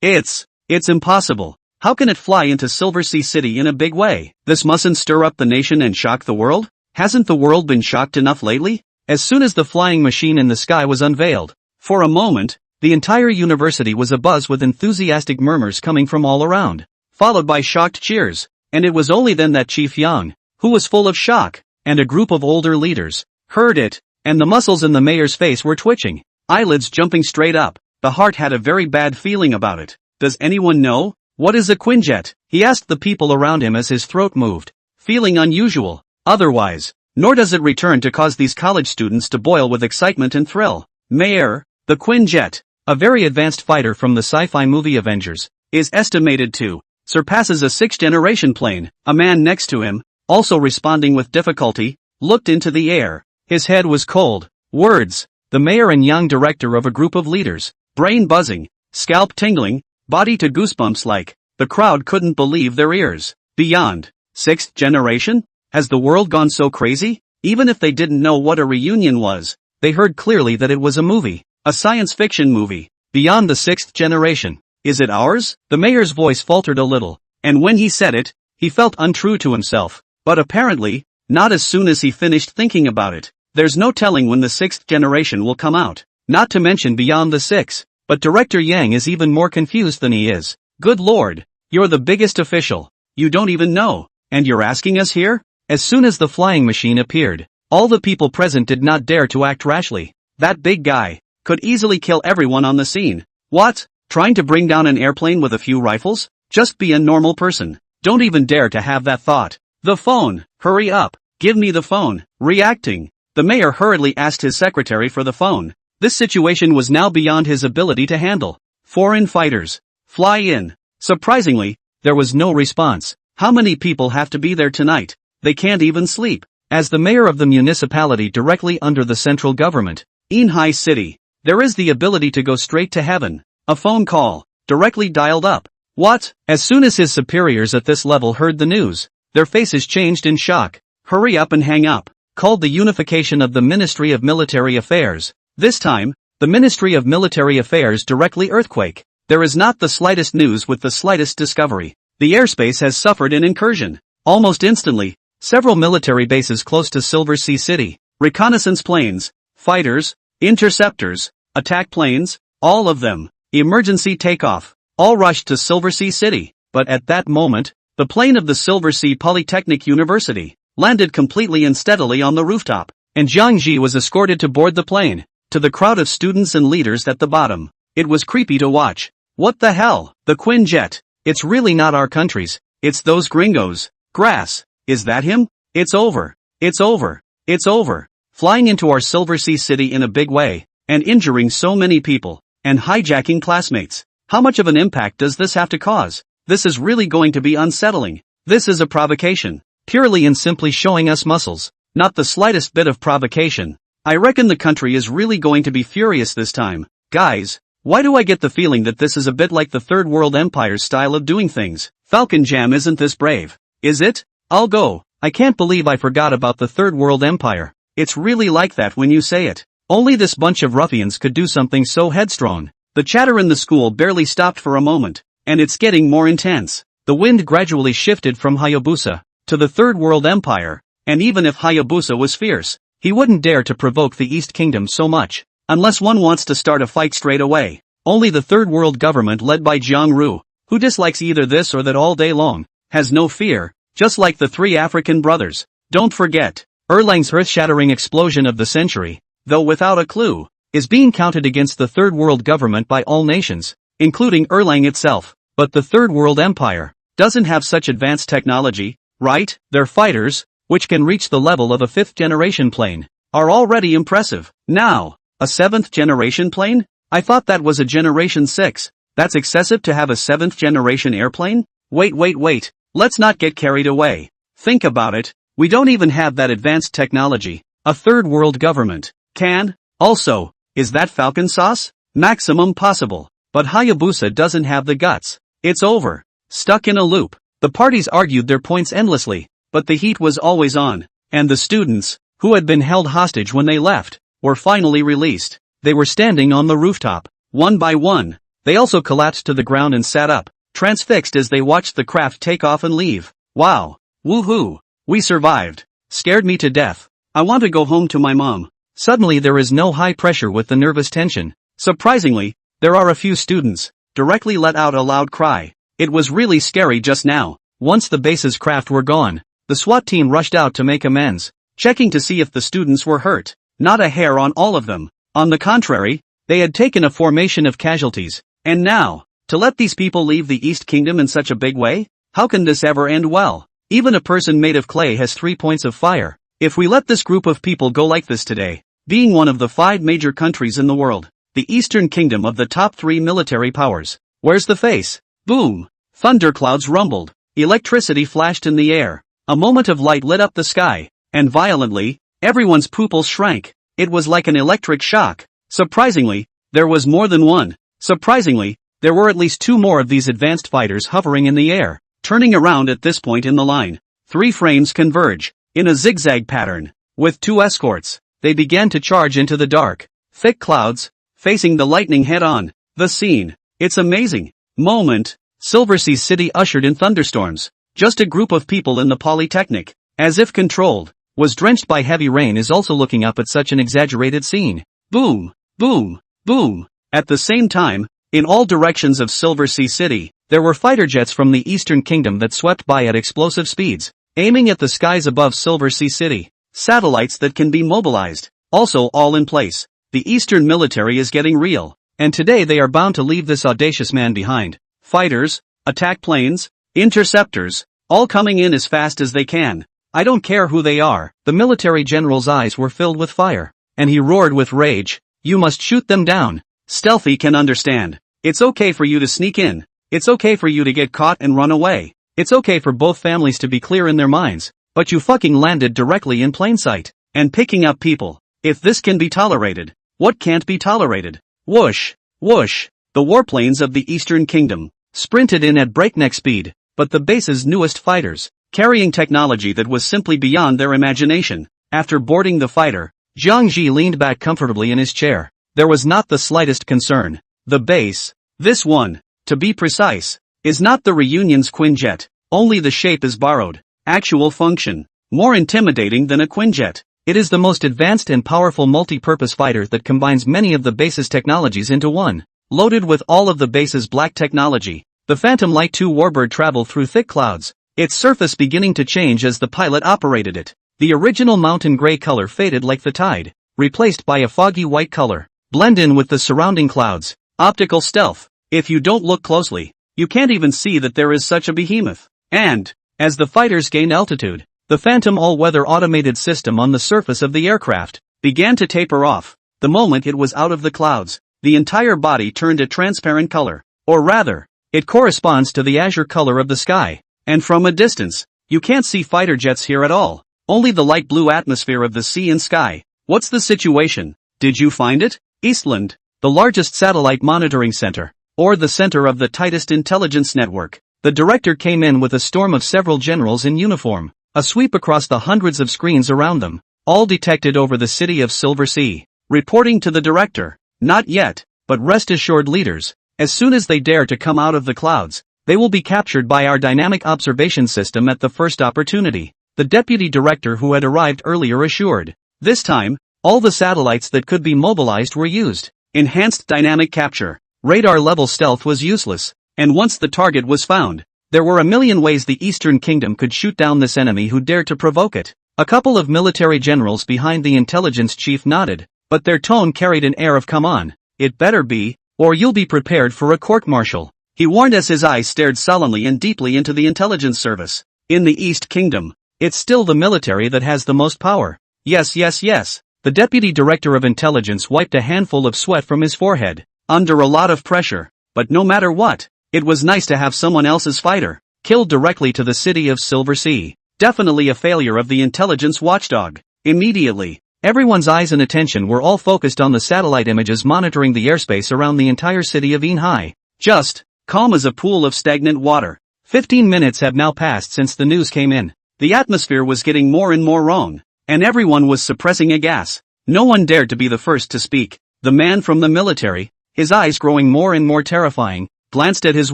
[SPEAKER 1] It's impossible. How can it fly into Silver Sea City in a big way? This mustn't stir up the nation and shock the world? Hasn't the world been shocked enough lately? As soon as the flying machine in the sky was unveiled, for a moment, the entire university was abuzz with enthusiastic murmurs coming from all around, followed by shocked cheers, and it was only then that Chief Yang, who was full of shock, and a group of older leaders, heard it, and the muscles in the mayor's face were twitching, eyelids jumping straight up. The heart had a very bad feeling about it. Does anyone know? What is a Quinjet? He asked the people around him as his throat moved, feeling unusual, otherwise, nor does it return to cause these college students to boil with excitement and thrill. Mayor, the Quinjet, a very advanced fighter from the sci-fi movie Avengers, is estimated to surpasses a 6th-generation plane. A man next to him, also responding with difficulty, looked into the air. His head was cold. Words, the mayor and young director of a group of leaders, brain buzzing, scalp tingling, body to goosebumps like, the crowd couldn't believe their ears. Beyond, 6th generation? Has the world gone so crazy? Even if they didn't know what a reunion was, they heard clearly that it was a movie, a science fiction movie, beyond the 6th generation. Is it ours? The mayor's voice faltered a little, and when he said it, he felt untrue to himself, but apparently, not as soon as he finished thinking about it. There's no telling when the 6th generation will come out, not to mention beyond the 6. But Director Yang is even more confused than he is. Good lord, you're the biggest official. You don't even know, and you're asking us here? As soon as the flying machine appeared, all the people present did not dare to act rashly. That big guy could easily kill everyone on the scene. What? Trying to bring down an airplane with a few rifles? Just be a normal person. Don't even dare to have that thought. The phone, hurry up, give me the phone. Reacting, the mayor hurriedly asked his secretary for the phone. This situation was now beyond his ability to handle. Foreign fighters, fly in. Surprisingly, there was no response. How many people have to be there tonight? They can't even sleep. As the mayor of the municipality directly under the central government, Inhai City, there is the ability to go straight to heaven. A phone call, directly dialed up. What? As soon as his superiors at this level heard the news, their faces changed in shock. Hurry up and hang up. Called the unification of the Ministry of Military Affairs. This time, the Ministry of Military Affairs directly earthquake. There is not the slightest news with the slightest discovery. The airspace has suffered an incursion. Almost instantly, several military bases close to Silver Sea City, reconnaissance planes, fighters, interceptors, attack planes, all of them, emergency takeoff, all rushed to Silver Sea City. But at that moment, the plane of the Silver Sea Polytechnic University landed completely and steadily on the rooftop, and Zhang Ji was escorted to board the plane. To the crowd of students and leaders at the bottom, it was creepy to watch. What the hell? The Quinjet. It's really not our country's. It's those gringos. Grass. Is that him? It's over. It's over. It's over. Flying into our Silver Sea City in a big way, and injuring so many people, and hijacking classmates. How much of an impact does this have to cause? This is really going to be unsettling. This is a provocation. Purely and simply showing us muscles. Not the slightest bit of provocation. I reckon the country is really going to be furious this time. Guys, why do I get the feeling that this is a bit like the Third World Empire's style of doing things? Falcon Jam isn't this brave. Is it? I'll go. I can't believe I forgot about the Third World Empire. It's really like that when you say it. Only this bunch of ruffians could do something so headstrong. The chatter in the school barely stopped for a moment, and it's getting more intense. The wind gradually shifted from Hayabusa to the Third World Empire, and even if Hayabusa was fierce, he wouldn't dare to provoke the East Kingdom so much, unless one wants to start a fight straight away. Only the Third World government led by Jiang Ru, who dislikes either this or that all day long, has no fear, just like the three African brothers. Don't forget, Erlang's earth-shattering explosion of the century, though without a clue, is being counted against the Third World government by all nations, including Erlang itself. But the Third World Empire doesn't have such advanced technology, right? Their fighters, which can reach the level of a 5th-generation plane, are already impressive. Now, a 7th-generation plane? I thought that was a Generation 6. That's excessive to have a 7th-generation airplane? Wait. Let's not get carried away. Think about it. We don't even have that advanced technology. A Third World government can. Also, is that Falcon sauce? Maximum possible. But Hayabusa doesn't have the guts. It's over. Stuck in a loop. The parties argued their points endlessly, but the heat was always on, and the students, who had been held hostage when they left, were finally released. They were standing on the rooftop, one by one. They also collapsed to the ground and sat up, transfixed as they watched the craft take off and leave. Wow. Woohoo. We survived. Scared me to death. I want to go home to my mom. Suddenly there is no high pressure with the nervous tension. Surprisingly, there are a few students, directly let out a loud cry. It was really scary just now. Once the base's craft were gone, the SWAT team rushed out to make amends, checking to see if the students were hurt. Not a hair on all of them. On the contrary, they had taken a formation of casualties. And now, to let these people leave the East Kingdom in such a big way? How can this ever end well? Even a person made of clay has 3 points of fire. If we let this group of people go like this today, being one of the 5 major countries in the world, the Eastern Kingdom of the top 3 military powers, where's the face? Boom! Thunderclouds rumbled, electricity flashed in the air, a moment of light lit up the sky, and violently, everyone's pupils shrank. It was like an electric shock. Surprisingly, there was more than one. Surprisingly, there were at least 2 more of these advanced fighters hovering in the air, turning around at this point in the line. 3 frames converge, in a zigzag pattern. With 2 escorts, they began to charge into the dark, thick clouds, facing the lightning head-on. The scene. It's amazing. Moment. Silversea City ushered in thunderstorms. Just a group of people in the Polytechnic, as if controlled, was drenched by heavy rain is also looking up at such an exaggerated scene. Boom, boom, boom. At the same time, in all directions of Silversea City, there were fighter jets from the Eastern Kingdom that swept by at explosive speeds, aiming at the skies above Silversea City. Satellites that can be mobilized, also all in place. The Eastern military is getting real, and today they are bound to leave this audacious man behind. Fighters, attack planes, interceptors, all coming in as fast as they can. I don't care who they are. The military general's eyes were filled with fire, and he roared with rage. You must shoot them down. Stealthy can understand. It's okay for you to sneak in. It's okay for you to get caught and run away. It's okay for both families to be clear in their minds. But you fucking landed directly in plain sight, and picking up people. If this can be tolerated, what can't be tolerated? Whoosh, whoosh. The warplanes of the Eastern Kingdom sprinted in at breakneck speed, but the base's newest fighters, carrying technology that was simply beyond their imagination. After boarding the fighter, Jiang Ji leaned back comfortably in his chair. There was not the slightest concern. The base, this one, to be precise, is not the Reunion's Quinjet, only the shape is borrowed. Actual function, more intimidating than a Quinjet. It is the most advanced and powerful multi-purpose fighter that combines many of the base's technologies into one. Loaded with all of the base's black technology, the Phantom Light 2 Warbird traveled through thick clouds, its surface beginning to change as the pilot operated it. The original mountain gray color faded like the tide, replaced by a foggy white color. Blend in with the surrounding clouds. Optical stealth. If you don't look closely, you can't even see that there is such a behemoth. And, as the fighters gained altitude, the Phantom all-weather automated system on the surface of the aircraft began to taper off. The moment it was out of the clouds, the entire body turned a transparent color. Or rather, it corresponds to the azure color of the sky. And from a distance, you can't see fighter jets here at all. Only the light blue atmosphere of the sea and sky. What's the situation? Did you find it? Eastland, the largest satellite monitoring center, or the center of the tightest intelligence network. The director came in with a storm of several generals in uniform, a sweep across the hundreds of screens around them, all detected over the city of Silversea. Reporting to the director, not yet, but rest assured leaders, as soon as they dare to come out of the clouds, they will be captured by our dynamic observation system at the first opportunity, the deputy director who had arrived earlier assured. This time, all the satellites that could be mobilized were used. Enhanced dynamic capture. Radar-level stealth was useless, and once the target was found, there were a million ways the Eastern Kingdom could shoot down this enemy who dared to provoke it. A couple of military generals behind the intelligence chief nodded, but their tone carried an air of come on, it better be, or you'll be prepared for a court-martial. He warned as his eyes stared sullenly and deeply into the intelligence service. In the East Kingdom, it's still the military that has the most power. Yes. The deputy director of intelligence wiped a handful of sweat from his forehead, under a lot of pressure, but no matter what, it was nice to have someone else's fighter killed directly to the city of Silversea. Definitely a failure of the intelligence watchdog. Immediately, everyone's eyes and attention were all focused on the satellite images monitoring the airspace around the entire city of Enhai. Just, calm as a pool of stagnant water. 15 minutes have now passed since the news came in. The atmosphere was getting more and more wrong, and everyone was suppressing a gas. No one dared to be the first to speak. The man from the military, his eyes growing more and more terrifying, glanced at his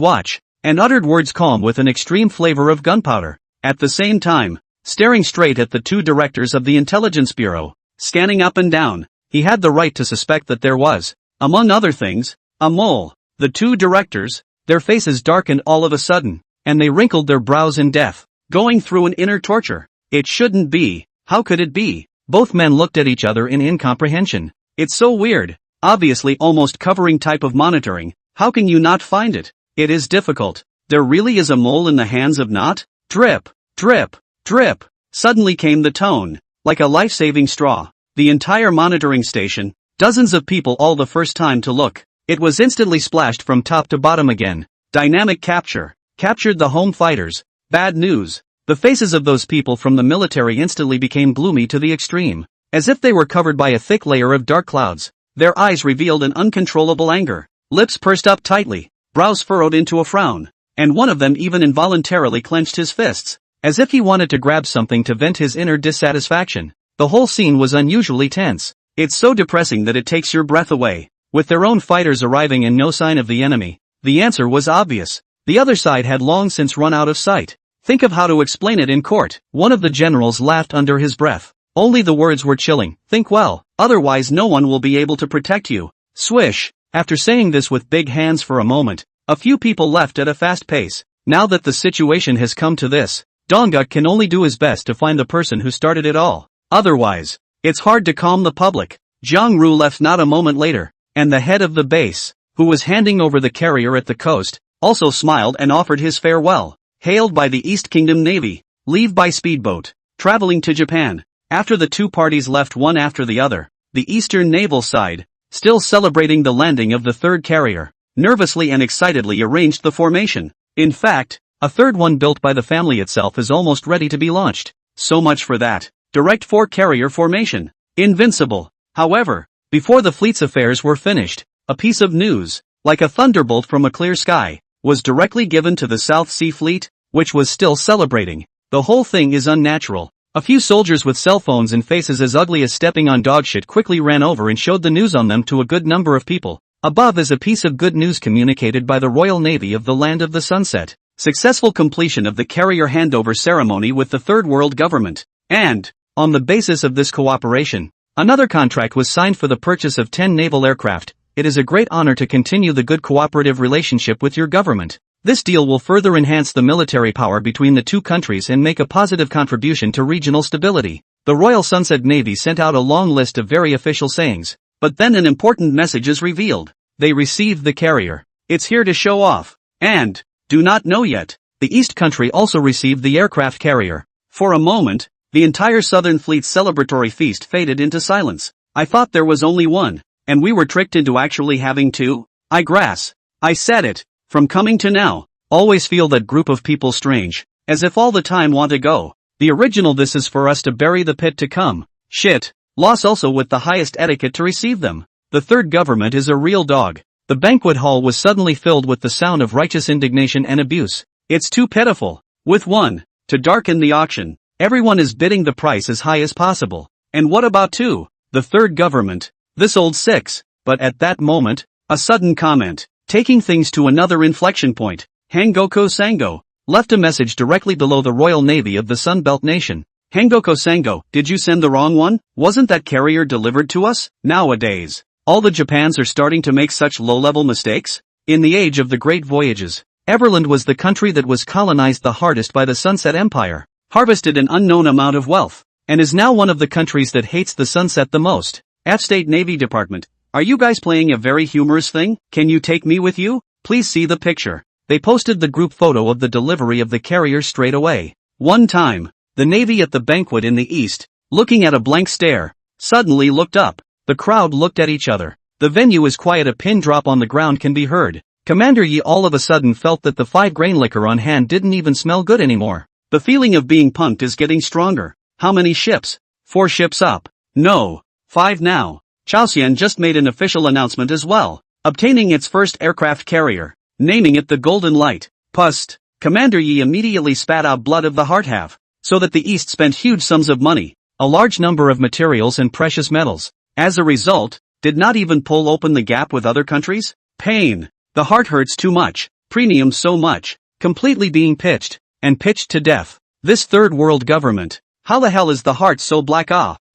[SPEAKER 1] watch, and uttered words calm with an extreme flavor of gunpowder. At the same time, staring straight at the two directors of the intelligence bureau, scanning up and down, he had the right to suspect that there was, among other things, a mole. The two directors, their faces darkened all of a sudden, and they wrinkled their brows in death, going through an inner torture. It shouldn't be. How could it be? Both men looked at each other in incomprehension. It's so weird. Obviously almost covering type of monitoring. How can you not find it? It is difficult. There really is a mole in the hands of not? Drip, drip, drip. Suddenly came the tone, like a life-saving straw. The entire monitoring station, dozens of people all the first time to look. It was instantly splashed from top to bottom again. Dynamic capture. Captured the home fighters. Bad news. The faces of those people from the military instantly became gloomy to the extreme, as if they were covered by a thick layer of dark clouds. Their eyes revealed an uncontrollable anger, lips pursed up tightly, brows furrowed into a frown, and one of them even involuntarily clenched his fists, as if he wanted to grab something to vent his inner dissatisfaction. The whole scene was unusually tense. It's so depressing that it takes your breath away. With their own fighters arriving and no sign of the enemy, the answer was obvious. The other side had long since run out of sight. Think of how to explain it in court. One of the generals laughed under his breath. Only the words were chilling. Think well, otherwise no one will be able to protect you. Swish. After saying this with big hands for a moment, a few people left at a fast pace. Now that the situation has come to this, Dongguk can only do his best to find the person who started it all. Otherwise, it's hard to calm the public. Zhang Ru left not a moment later, and the head of the base, who was handing over the carrier at the coast, also smiled and offered his farewell. Hailed by the East Kingdom Navy, leave by speedboat, traveling to Japan. After the two parties left one after the other, the Eastern Naval side, still celebrating the landing of the third carrier, nervously and excitedly arranged the formation. In fact, a third one built by the family itself is almost ready to be launched. So much for that. Direct four-carrier formation. Invincible. However, before the fleet's affairs were finished, a piece of news, like a thunderbolt from a clear sky, was directly given to the South Sea Fleet, which was still celebrating. The whole thing is unnatural. A few soldiers with cell phones and faces as ugly as stepping on dog shit quickly ran over and showed the news on them to a good number of people. Above is a piece of good news communicated by the Royal Navy of the Land of the Sunset. Successful completion of the carrier handover ceremony with the Third World Government. And, on the basis of this cooperation, another contract was signed for the purchase of 10 naval aircraft. It is a great honor to continue the good cooperative relationship with your government. This deal will further enhance the military power between the two countries and make a positive contribution to regional stability. The Royal Sunset Navy sent out a long list of very official sayings, but then an important message is revealed. They received the carrier. It's here to show off. And, do not know yet, the East country also received the aircraft carrier. For a moment, the entire Southern Fleet's celebratory feast faded into silence. I thought there was only one. And we were tricked into actually having two? I said it. From coming to now, always feel that group of people strange, as if all the time want to go. The original this is for us to bury the pit to come. Shit. Loss also with the highest etiquette to receive them. The third government is a real dog. The banquet hall was suddenly filled with the sound of righteous indignation and abuse. It's too pitiful. With one, to darken the auction, everyone is bidding the price as high as possible. And what about two? The third government. This old six. But at that moment, a sudden comment, taking things to another inflection point, Hangoko Sango, left a message directly below the Royal Navy of the Sunbelt Nation. Hangoko Sango, did you send the wrong one? Wasn't that carrier delivered to us? Nowadays, all the Japans are starting to make such low-level mistakes? In the age of the great voyages, Everland was the country that was colonized the hardest by the Sunset Empire, harvested an unknown amount of wealth, and is now one of the countries that hates the sunset the most. State Navy Department, are you guys playing a very humorous thing? Can you take me with you? Please see the picture. They posted the group photo of the delivery of the carrier straight away. One time, the Navy at the banquet in the east, looking at a blank stare, suddenly looked up. The crowd looked at each other. The venue is quiet, a pin drop on the ground can be heard. Commander Yi all of a sudden felt that the 5-grain liquor on hand didn't even smell good anymore. The feeling of being punked is getting stronger. How many ships? 4 ships up. No. 5 now. Chaosian just made an official announcement as well, obtaining its first aircraft carrier, naming it the Golden Light. Pust. Commander Yi immediately spat out blood of the heart half, so that the East spent huge sums of money, a large number of materials and precious metals. As a result, did not even pull open the gap with other countries? Pain. The heart hurts too much, premium so much, completely being pitched, and pitched to death. This third world government. How the hell is the heart so black?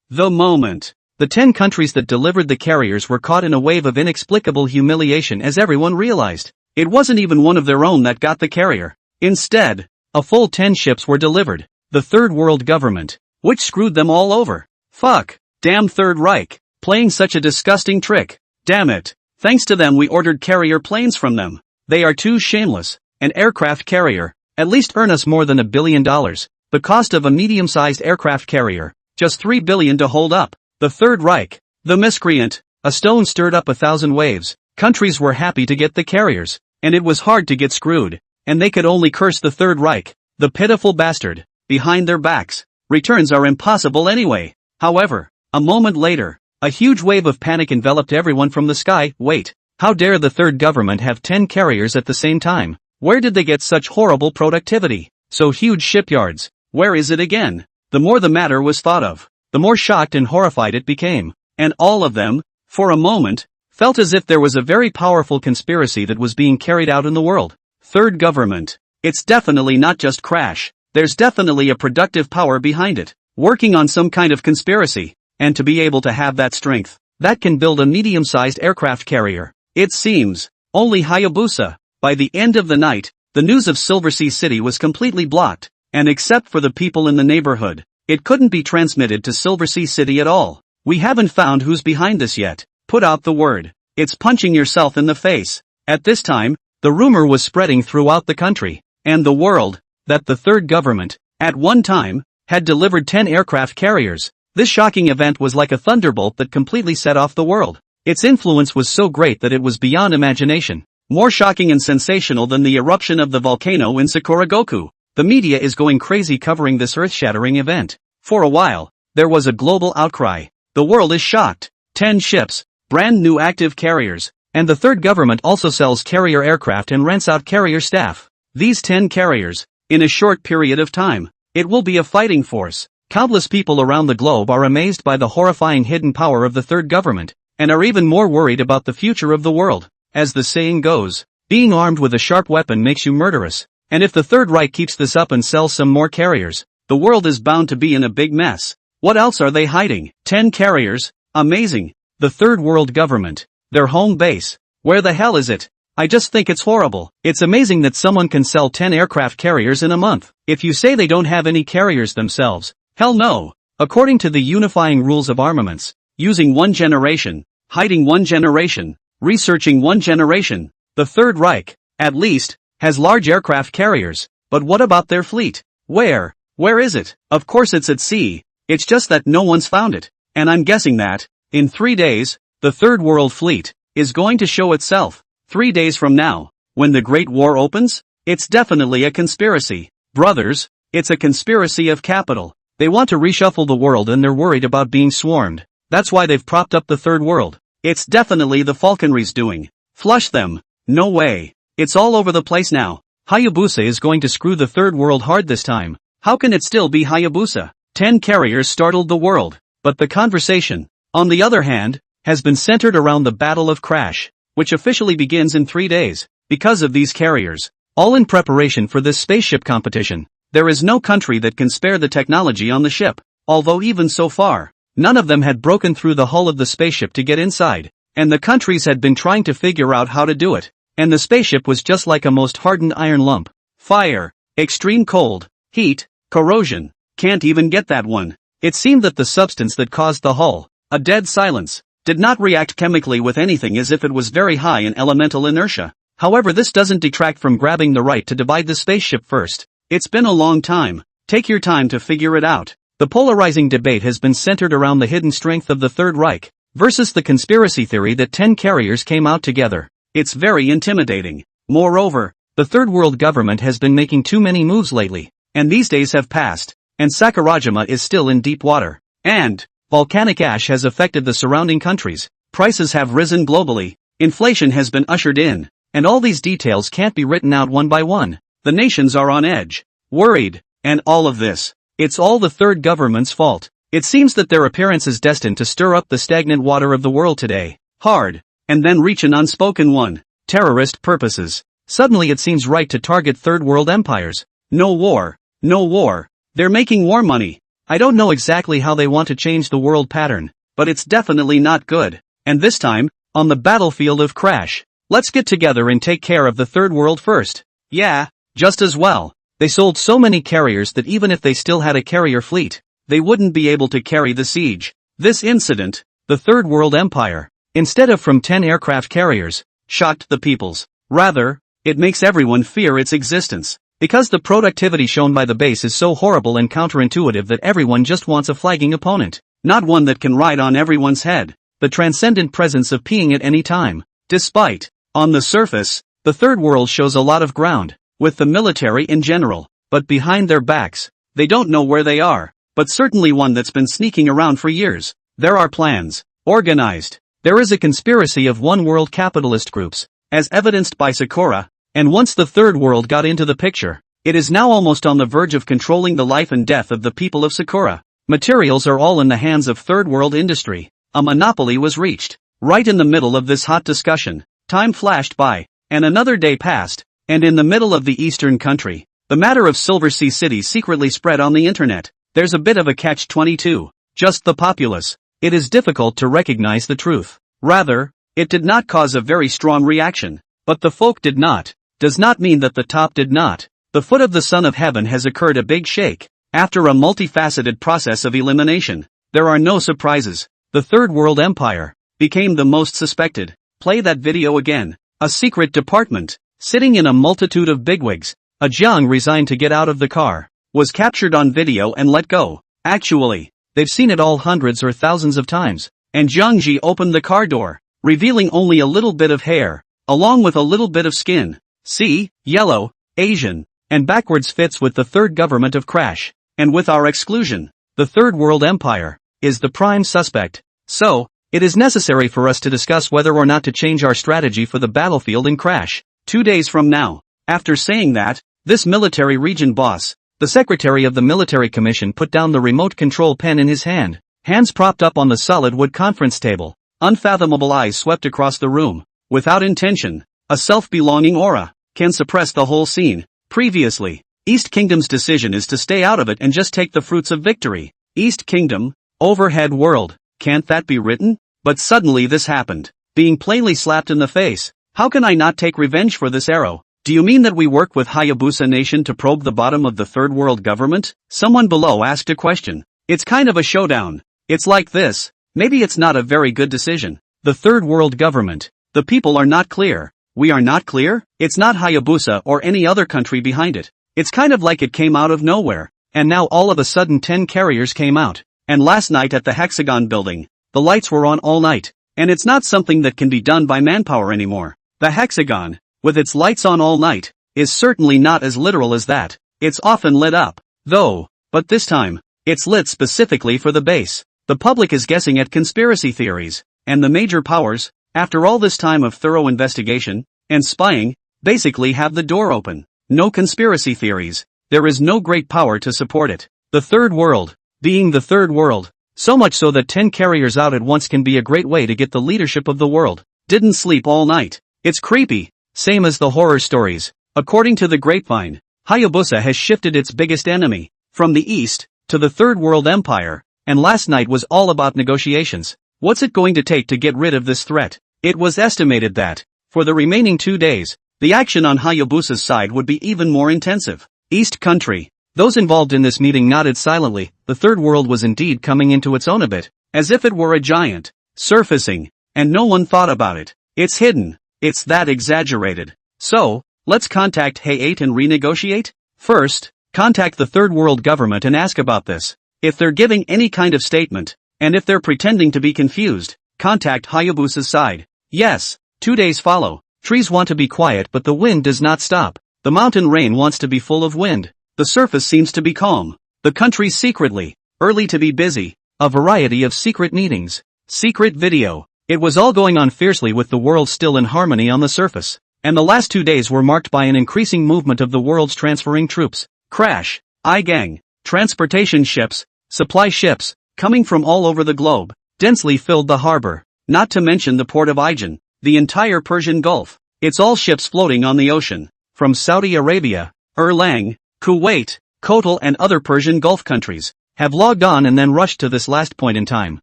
[SPEAKER 1] The moment. The 10 countries that delivered the carriers were caught in a wave of inexplicable humiliation as everyone realized. It wasn't even one of their own that got the carrier. Instead, a full 10 ships were delivered. The third world government. Which screwed them all over. Fuck. Damn Third Reich. Playing such a disgusting trick. Damn it. Thanks to them we ordered carrier planes from them. They are too shameless. An aircraft carrier. At least earn us more than $1 billion. The cost of a medium-sized aircraft carrier. Just $3 billion to hold up. The Third Reich. The miscreant. A stone stirred up 1,000 waves. Countries were happy to get the carriers. And it was hard to get screwed. And they could only curse the Third Reich. The pitiful bastard. Behind their backs. Returns are impossible anyway. However, a moment later, a huge wave of panic enveloped everyone from the sky. Wait. How dare the third government have 10 carriers at the same time? Where did they get such horrible productivity? So huge shipyards. Where is it again? The more the matter was thought of, the more shocked and horrified it became. And all of them, for a moment, felt as if there was a very powerful conspiracy that was being carried out in the world. Third government. It's definitely not just crash. There's definitely a productive power behind it, working on some kind of conspiracy. And to be able to have that strength, that can build a medium-sized aircraft carrier. It seems, only Hayabusa. By the end of the night, the news of Silver Sea City was completely blocked, and except for the people in the neighborhood, it couldn't be transmitted to Silver Sea City at all. We haven't found who's behind this yet. Put out the word. It's punching yourself in the face. At this time, the rumor was spreading throughout the country, and the world, that the third government, at one time, had delivered 10 aircraft carriers. This shocking event was like a thunderbolt that completely set off the world. Its influence was so great that it was beyond imagination. More shocking and sensational than the eruption of the volcano in Sakuragoku. The media is going crazy covering this earth-shattering event. For a while, there was a global outcry. The world is shocked. 10 ships, brand new active carriers, and the third government also sells carrier aircraft and rents out carrier staff. These 10 carriers, in a short period of time, it will be a fighting force. Countless people around the globe are amazed by the horrifying hidden power of the third government, and are even more worried about the future of the world. As the saying goes, being armed with a sharp weapon makes you murderous. And if the Third Reich keeps this up and sells some more carriers, the world is bound to be in a big mess. What else are they hiding? 10 carriers? Amazing. The third world government. Their home base. Where the hell is it? I just think it's horrible. It's amazing that someone can sell 10 aircraft carriers in a month. If you say they don't have any carriers themselves, hell no. According to the unifying rules of armaments, using one generation, hiding one generation, researching one generation, the Third Reich, at least, has large aircraft carriers. But what about their fleet? Where is it? Of course it's at sea. It's just that no one's found it. And I'm guessing that, in 3 days, the Third World Fleet is going to show itself. 3 days from now, when the Great War opens, it's definitely a conspiracy. Brothers, it's a conspiracy of capital. They want to reshuffle the world and they're worried about being swarmed. That's why they've propped up the Third World. It's definitely the falconry's doing. Flush them. No way. It's all over the place now. Hayabusa is going to screw the Third World hard this time. How can it still be Hayabusa? 10 carriers startled the world. But the conversation, on the other hand, has been centered around the Battle of Crash, which officially begins in 3 days. Because of these carriers, all in preparation for this spaceship competition, there is no country that can spare the technology on the ship. Although even so far, none of them had broken through the hull of the spaceship to get inside, and the countries had been trying to figure out how to do it. And the spaceship was just like a most hardened iron lump. Fire, extreme cold, heat, corrosion. Can't even get that one. It seemed that the substance that caused the hull, a dead silence, did not react chemically with anything as if it was very high in elemental inertia. However, this doesn't detract from grabbing the right to divide the spaceship first. It's been a long time. Take your time to figure it out. The polarizing debate has been centered around the hidden strength of the Third Reich versus the conspiracy theory that 10 carriers came out together. It's very intimidating. Moreover, the Third World government has been making too many moves lately, and these days have passed, and Sakurajima is still in deep water, and volcanic ash has affected the surrounding countries, prices have risen globally, inflation has been ushered in, and all these details can't be written out one by one. the nations are on edge, worried, and all of this. It's all the third government's fault. It seems that their appearance is destined to stir up the stagnant water of the world today, hard, and then reach an unspoken one, terrorist purposes. Suddenly it seems right to target third world empires. No war, no war. They're making war money. I don't know exactly how they want to change the world pattern, but it's definitely not good. And this time, on the battlefield of Crash. Let's get together and take care of the third world first. Yeah, just as well. They sold so many carriers that even if they still had a carrier fleet, they wouldn't be able to carry the siege. This incident, the Third World Empire, instead of from 10 aircraft carriers, shocked the peoples. Rather, it makes everyone fear its existence. Because the productivity shown by the base is so horrible and counterintuitive that everyone just wants a flagging opponent. Not one that can ride on everyone's head. The transcendent presence of peeing at any time. Despite, on the surface, the Third World shows a lot of ground, with the military in general, but behind their backs, they don't know where they are, but certainly one that's been sneaking around for years. There are plans, organized. There is a conspiracy of one world capitalist groups, as evidenced by Sakura, and once the Third World got into the picture, it is now almost on the verge of controlling the life and death of the people of Sakura. Materials are all in the hands of Third World industry. A monopoly was reached. Right in the middle of this hot discussion, time flashed by, and another day passed, and in the middle of the eastern country, the matter of Silver Sea City secretly spread on the internet. There's a bit of a catch-22. Just the populace. It is difficult to recognize the truth. Rather, it did not cause a very strong reaction. But the folk did not. Does not mean that the top did not. The foot of the Son of Heaven has occurred a big shake. After a multifaceted process of elimination, there are no surprises. The Third World Empire became the most suspected. Play that video again. A secret department, sitting in a multitude of bigwigs. A Jiang resigned to get out of the car, was captured on video and let go. Actually, they've seen it all hundreds or thousands of times. And Jiangji opened the car door, revealing only a little bit of hair, along with a little bit of skin. See, yellow, Asian, and backwards fits with the third government of Crash, and with our exclusion. The Third World Empire is the prime suspect. So, it is necessary for us to discuss whether or not to change our strategy for the battlefield in Crash. 2 days from now. After saying that, this military region boss, the secretary of the military commission, put down the remote control pen in his hand, hands propped up on the solid wood conference table. Unfathomable eyes swept across the room. Without intention, a self-belonging aura can suppress the whole scene. Previously, East Kingdom's decision is to stay out of it and just take the fruits of victory. East Kingdom, overhead world, can't that be written? But suddenly this happened, being plainly slapped in the face. How can I not take revenge for this arrow? Do you mean that we work with Hayabusa Nation to probe the bottom of the Third World government? Someone below asked a question. It's kind of a showdown. It's like this. Maybe it's not a very good decision. The Third World government. The people are not clear. We are not clear? It's not Hayabusa or any other country behind it. It's kind of like it came out of nowhere. And now all of a sudden 10 carriers came out. And last night at the Hexagon building, the lights were on all night. And it's not something that can be done by manpower anymore. The Hexagon, with its lights on all night, is certainly not as literal as that. It's often lit up, though, but this time, it's lit specifically for the base. The public is guessing at conspiracy theories, and the major powers, after all this time of thorough investigation and spying, basically have the door open. No conspiracy theories. There is no great power to support it. The Third World, being the Third World, so much so that 10 carriers out at once can be a great way to get the leadership of the world. Didn't sleep all night. It's creepy. Same as the horror stories. According to the grapevine, Hayabusa has shifted its biggest enemy from the east to the Third World Empire, and last night was all about negotiations. What's it going to take to get rid of this threat? It was estimated that, for the remaining 2 days, the action on Hayabusa's side would be even more intensive. East Country. Those involved in this meeting nodded silently. The Third World was indeed coming into its own a bit, as if it were a giant, surfacing, and no one thought about it. It's hidden. It's that exaggerated. So, let's contact Hay8 and renegotiate? First, contact the Third World government and ask about this. If they're giving any kind of statement, and if they're pretending to be confused, contact Hayabusa's side. Yes, 2 days follow. Trees want to be quiet but the wind does not stop. The mountain rain wants to be full of wind. The surface seems to be calm. The country's secretly, early to be busy. A variety of secret meetings. Secret video. It was all going on fiercely with the world still in harmony on the surface. and the last 2 days were marked by an increasing movement of the world's transferring troops. Crash, I-gang, transportation ships, supply ships, coming from all over the globe, densely filled the harbor, not to mention the port of Aegean, the entire Persian Gulf. It's all ships floating on the ocean, from Saudi Arabia, Erlang, Kuwait, Kotal and other Persian Gulf countries, have logged on and then rushed to this last point in time.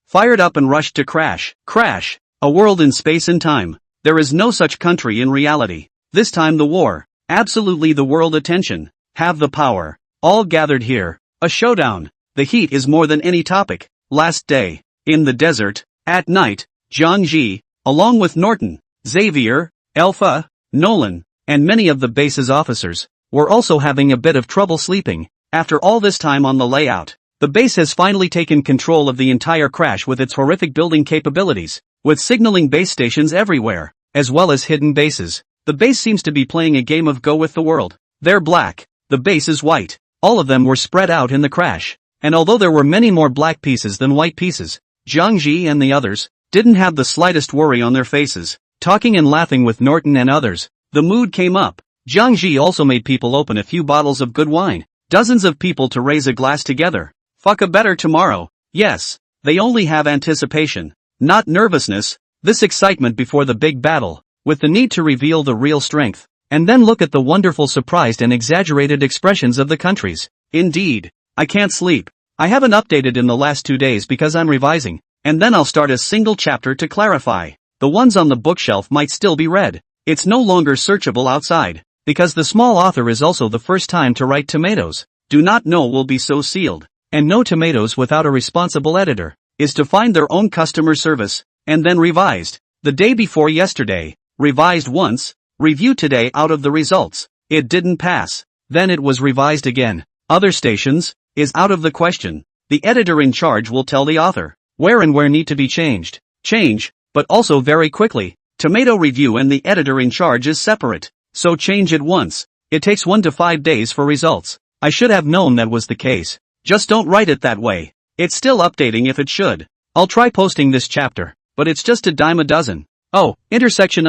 [SPEAKER 1] Fired up and rushed to crash. Crash, a world in space and time. There is no such country in reality. This time the war, absolutely the world attention, have the power, all gathered here. A showdown. The heat is more than any topic. Last day, in the desert, at night, Zhang Ji, along with Norton, Xavier, Alpha, Nolan, and many of the base's officers, were also having a bit of trouble sleeping. After all this time on the layout, the base has finally taken control of the entire crash with its horrific building capabilities, with signaling base stations everywhere, as well as hidden bases. The base seems to be playing a game of go with the world. They're black, the base is white. All of them were spread out in the crash, and although there were many more black pieces than white pieces, Zhang Ji and the others didn't have the slightest worry on their faces. Talking and laughing with Norton and others, the mood came up. Zhang Ji also made people open a few bottles of good wine, dozens of people to raise a glass together. Fuck a better tomorrow. Yes, they only have anticipation, not nervousness, this excitement before the big battle, with the need to reveal the real strength. And then look at the wonderful surprised and exaggerated expressions of the countries. Indeed, I can't sleep. I haven't updated in the last 2 days because I'm revising, and then I'll start a single chapter to clarify. The ones on the bookshelf might still be read. It's no longer searchable outside, because the small author is also the first time to write tomatoes. Do not know will be so sealed, and no tomatoes without a responsible editor, is to find their own customer service, and then revised. The day before yesterday, revised once, review today out of the results. It didn't pass. Then it was revised again. Other stations, is out of the question. The editor in charge will tell the author where and where need to be changed. Change, but also very quickly. Tomato review and the editor in charge is separate, so change it once. It takes 1 to 5 days for results. I should have known that was the case. Just don't write it that way. It's still updating if it should. I'll try posting this chapter, but it's just a dime a dozen. Oh, intersection,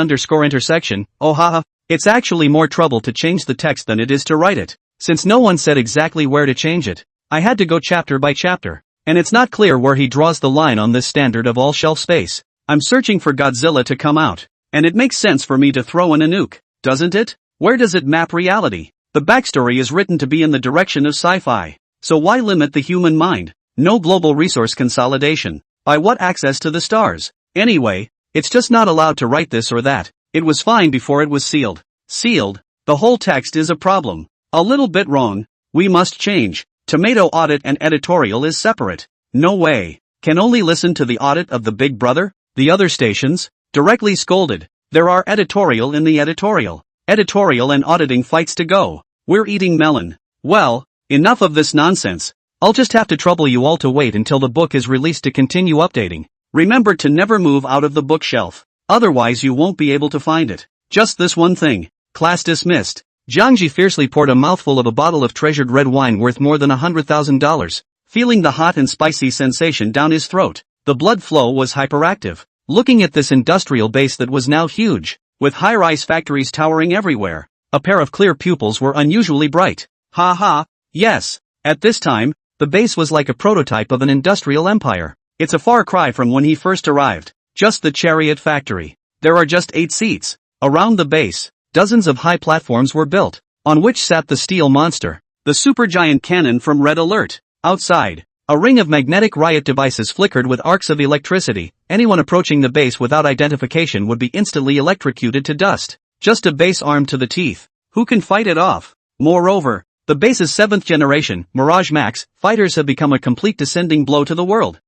[SPEAKER 1] oh haha, it's actually more trouble to change the text than it is to write it, since no one said exactly where to change it. I had to go chapter by chapter, and it's not clear where he draws the line on this standard of all shelf space. I'm searching for Godzilla to come out, and it makes sense for me to throw in a nuke, doesn't it? Where does it map reality? The backstory is written to be in the direction of sci-fi, so why limit the human mind? No global resource consolidation. By what access to the stars? Anyway, it's just not allowed to write this or that. It was fine before it was sealed. Sealed? The whole text is a problem. A little bit wrong. We must change. Tomato audit and editorial is separate. No way. Can only listen to the audit of the Big Brother? The other stations? Directly scolded. There are editorial in the editorial. Editorial and auditing fights to go. We're eating melon. Well, enough of this nonsense. I'll just have to trouble you all to wait until the book is released to continue updating. Remember to never move out of the bookshelf. Otherwise you won't be able to find it. Just this one thing. Class dismissed. Zhang Ji fiercely poured a mouthful of a bottle of treasured red wine worth more than $100,000, feeling the hot and spicy sensation down his throat. The blood flow was hyperactive. Looking at this industrial base that was now huge, with high-rise factories towering everywhere, a pair of clear pupils were unusually bright. Ha ha, yes. At this time, the base was like a prototype of an industrial empire. It's a far cry from when he first arrived. Just the chariot factory. There are just 8 seats. Around the base, dozens of high platforms were built, on which sat the steel monster, the supergiant cannon from Red Alert. Outside, a ring of magnetic riot devices flickered with arcs of electricity. Anyone approaching the base without identification would be instantly electrocuted to dust. Just a base armed to the teeth. Who can fight it off? Moreover, the base's 7th generation, Mirage Max, fighters have become a complete descending blow to the world.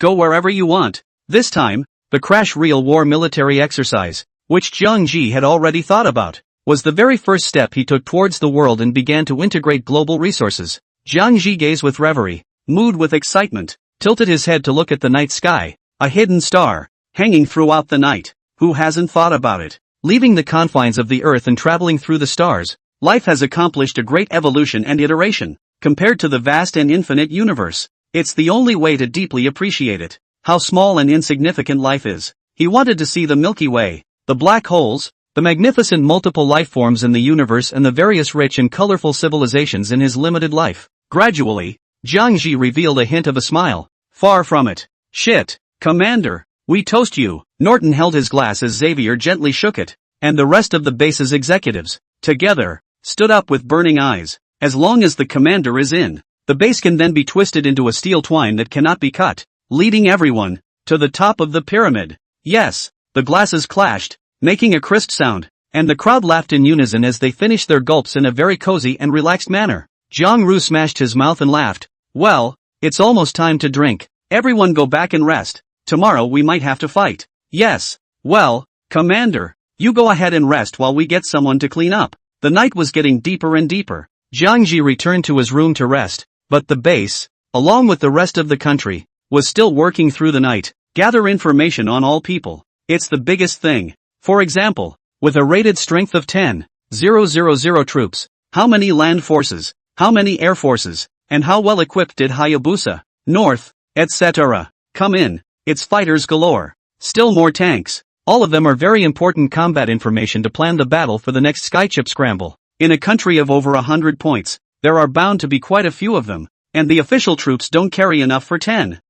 [SPEAKER 1] Go wherever you want. This time, the Crash Real War military exercise, which Zhang Ji had already thought about, was the very first step he took towards the world and began to integrate global resources. Zhang Ji gazed with reverie, moved with excitement, tilted his head to look at the night sky, a hidden star, hanging throughout the night. Who hasn't thought about it? Leaving the confines of the earth and traveling through the stars, life has accomplished a great evolution and iteration, compared to the vast and infinite universe. It's the only way to deeply appreciate it. How small and insignificant life is. He wanted to see the Milky Way, the black holes, the magnificent multiple life forms in the universe and the various rich and colorful civilizations in his limited life. Gradually, Jiang Ji revealed a hint of a smile. Far from it. Shit, Commander, we toast you. Norton held his glass as Xavier gently shook it, and the rest of the base's executives, together, stood up with burning eyes. As long as the commander is in, the base can then be twisted into a steel twine that cannot be cut, leading everyone to the top of the pyramid. Yes, the glasses clashed, making a crisp sound, and the crowd laughed in unison as they finished their gulps in a very cozy and relaxed manner. Zhang Ru smashed his mouth and laughed. Well, it's almost time to drink. Everyone go back and rest. Tomorrow we might have to fight. Yes. Well, Commander, you go ahead and rest while we get someone to clean up. The night was getting deeper and deeper. Jiang Ji returned to his room to rest, but the base, along with the rest of the country, was still working through the night. Gather information on all people. It's the biggest thing. For example, with a rated strength of 10,000 troops, how many land forces, how many air forces, and how well equipped did Hayabusa, North, etc. come in? It's fighters galore. Still more tanks. All of them are very important combat information to plan the battle for the next skychip scramble. In a country of over 100 points, there are bound to be quite a few of them, and the official troops don't carry enough for 10,000,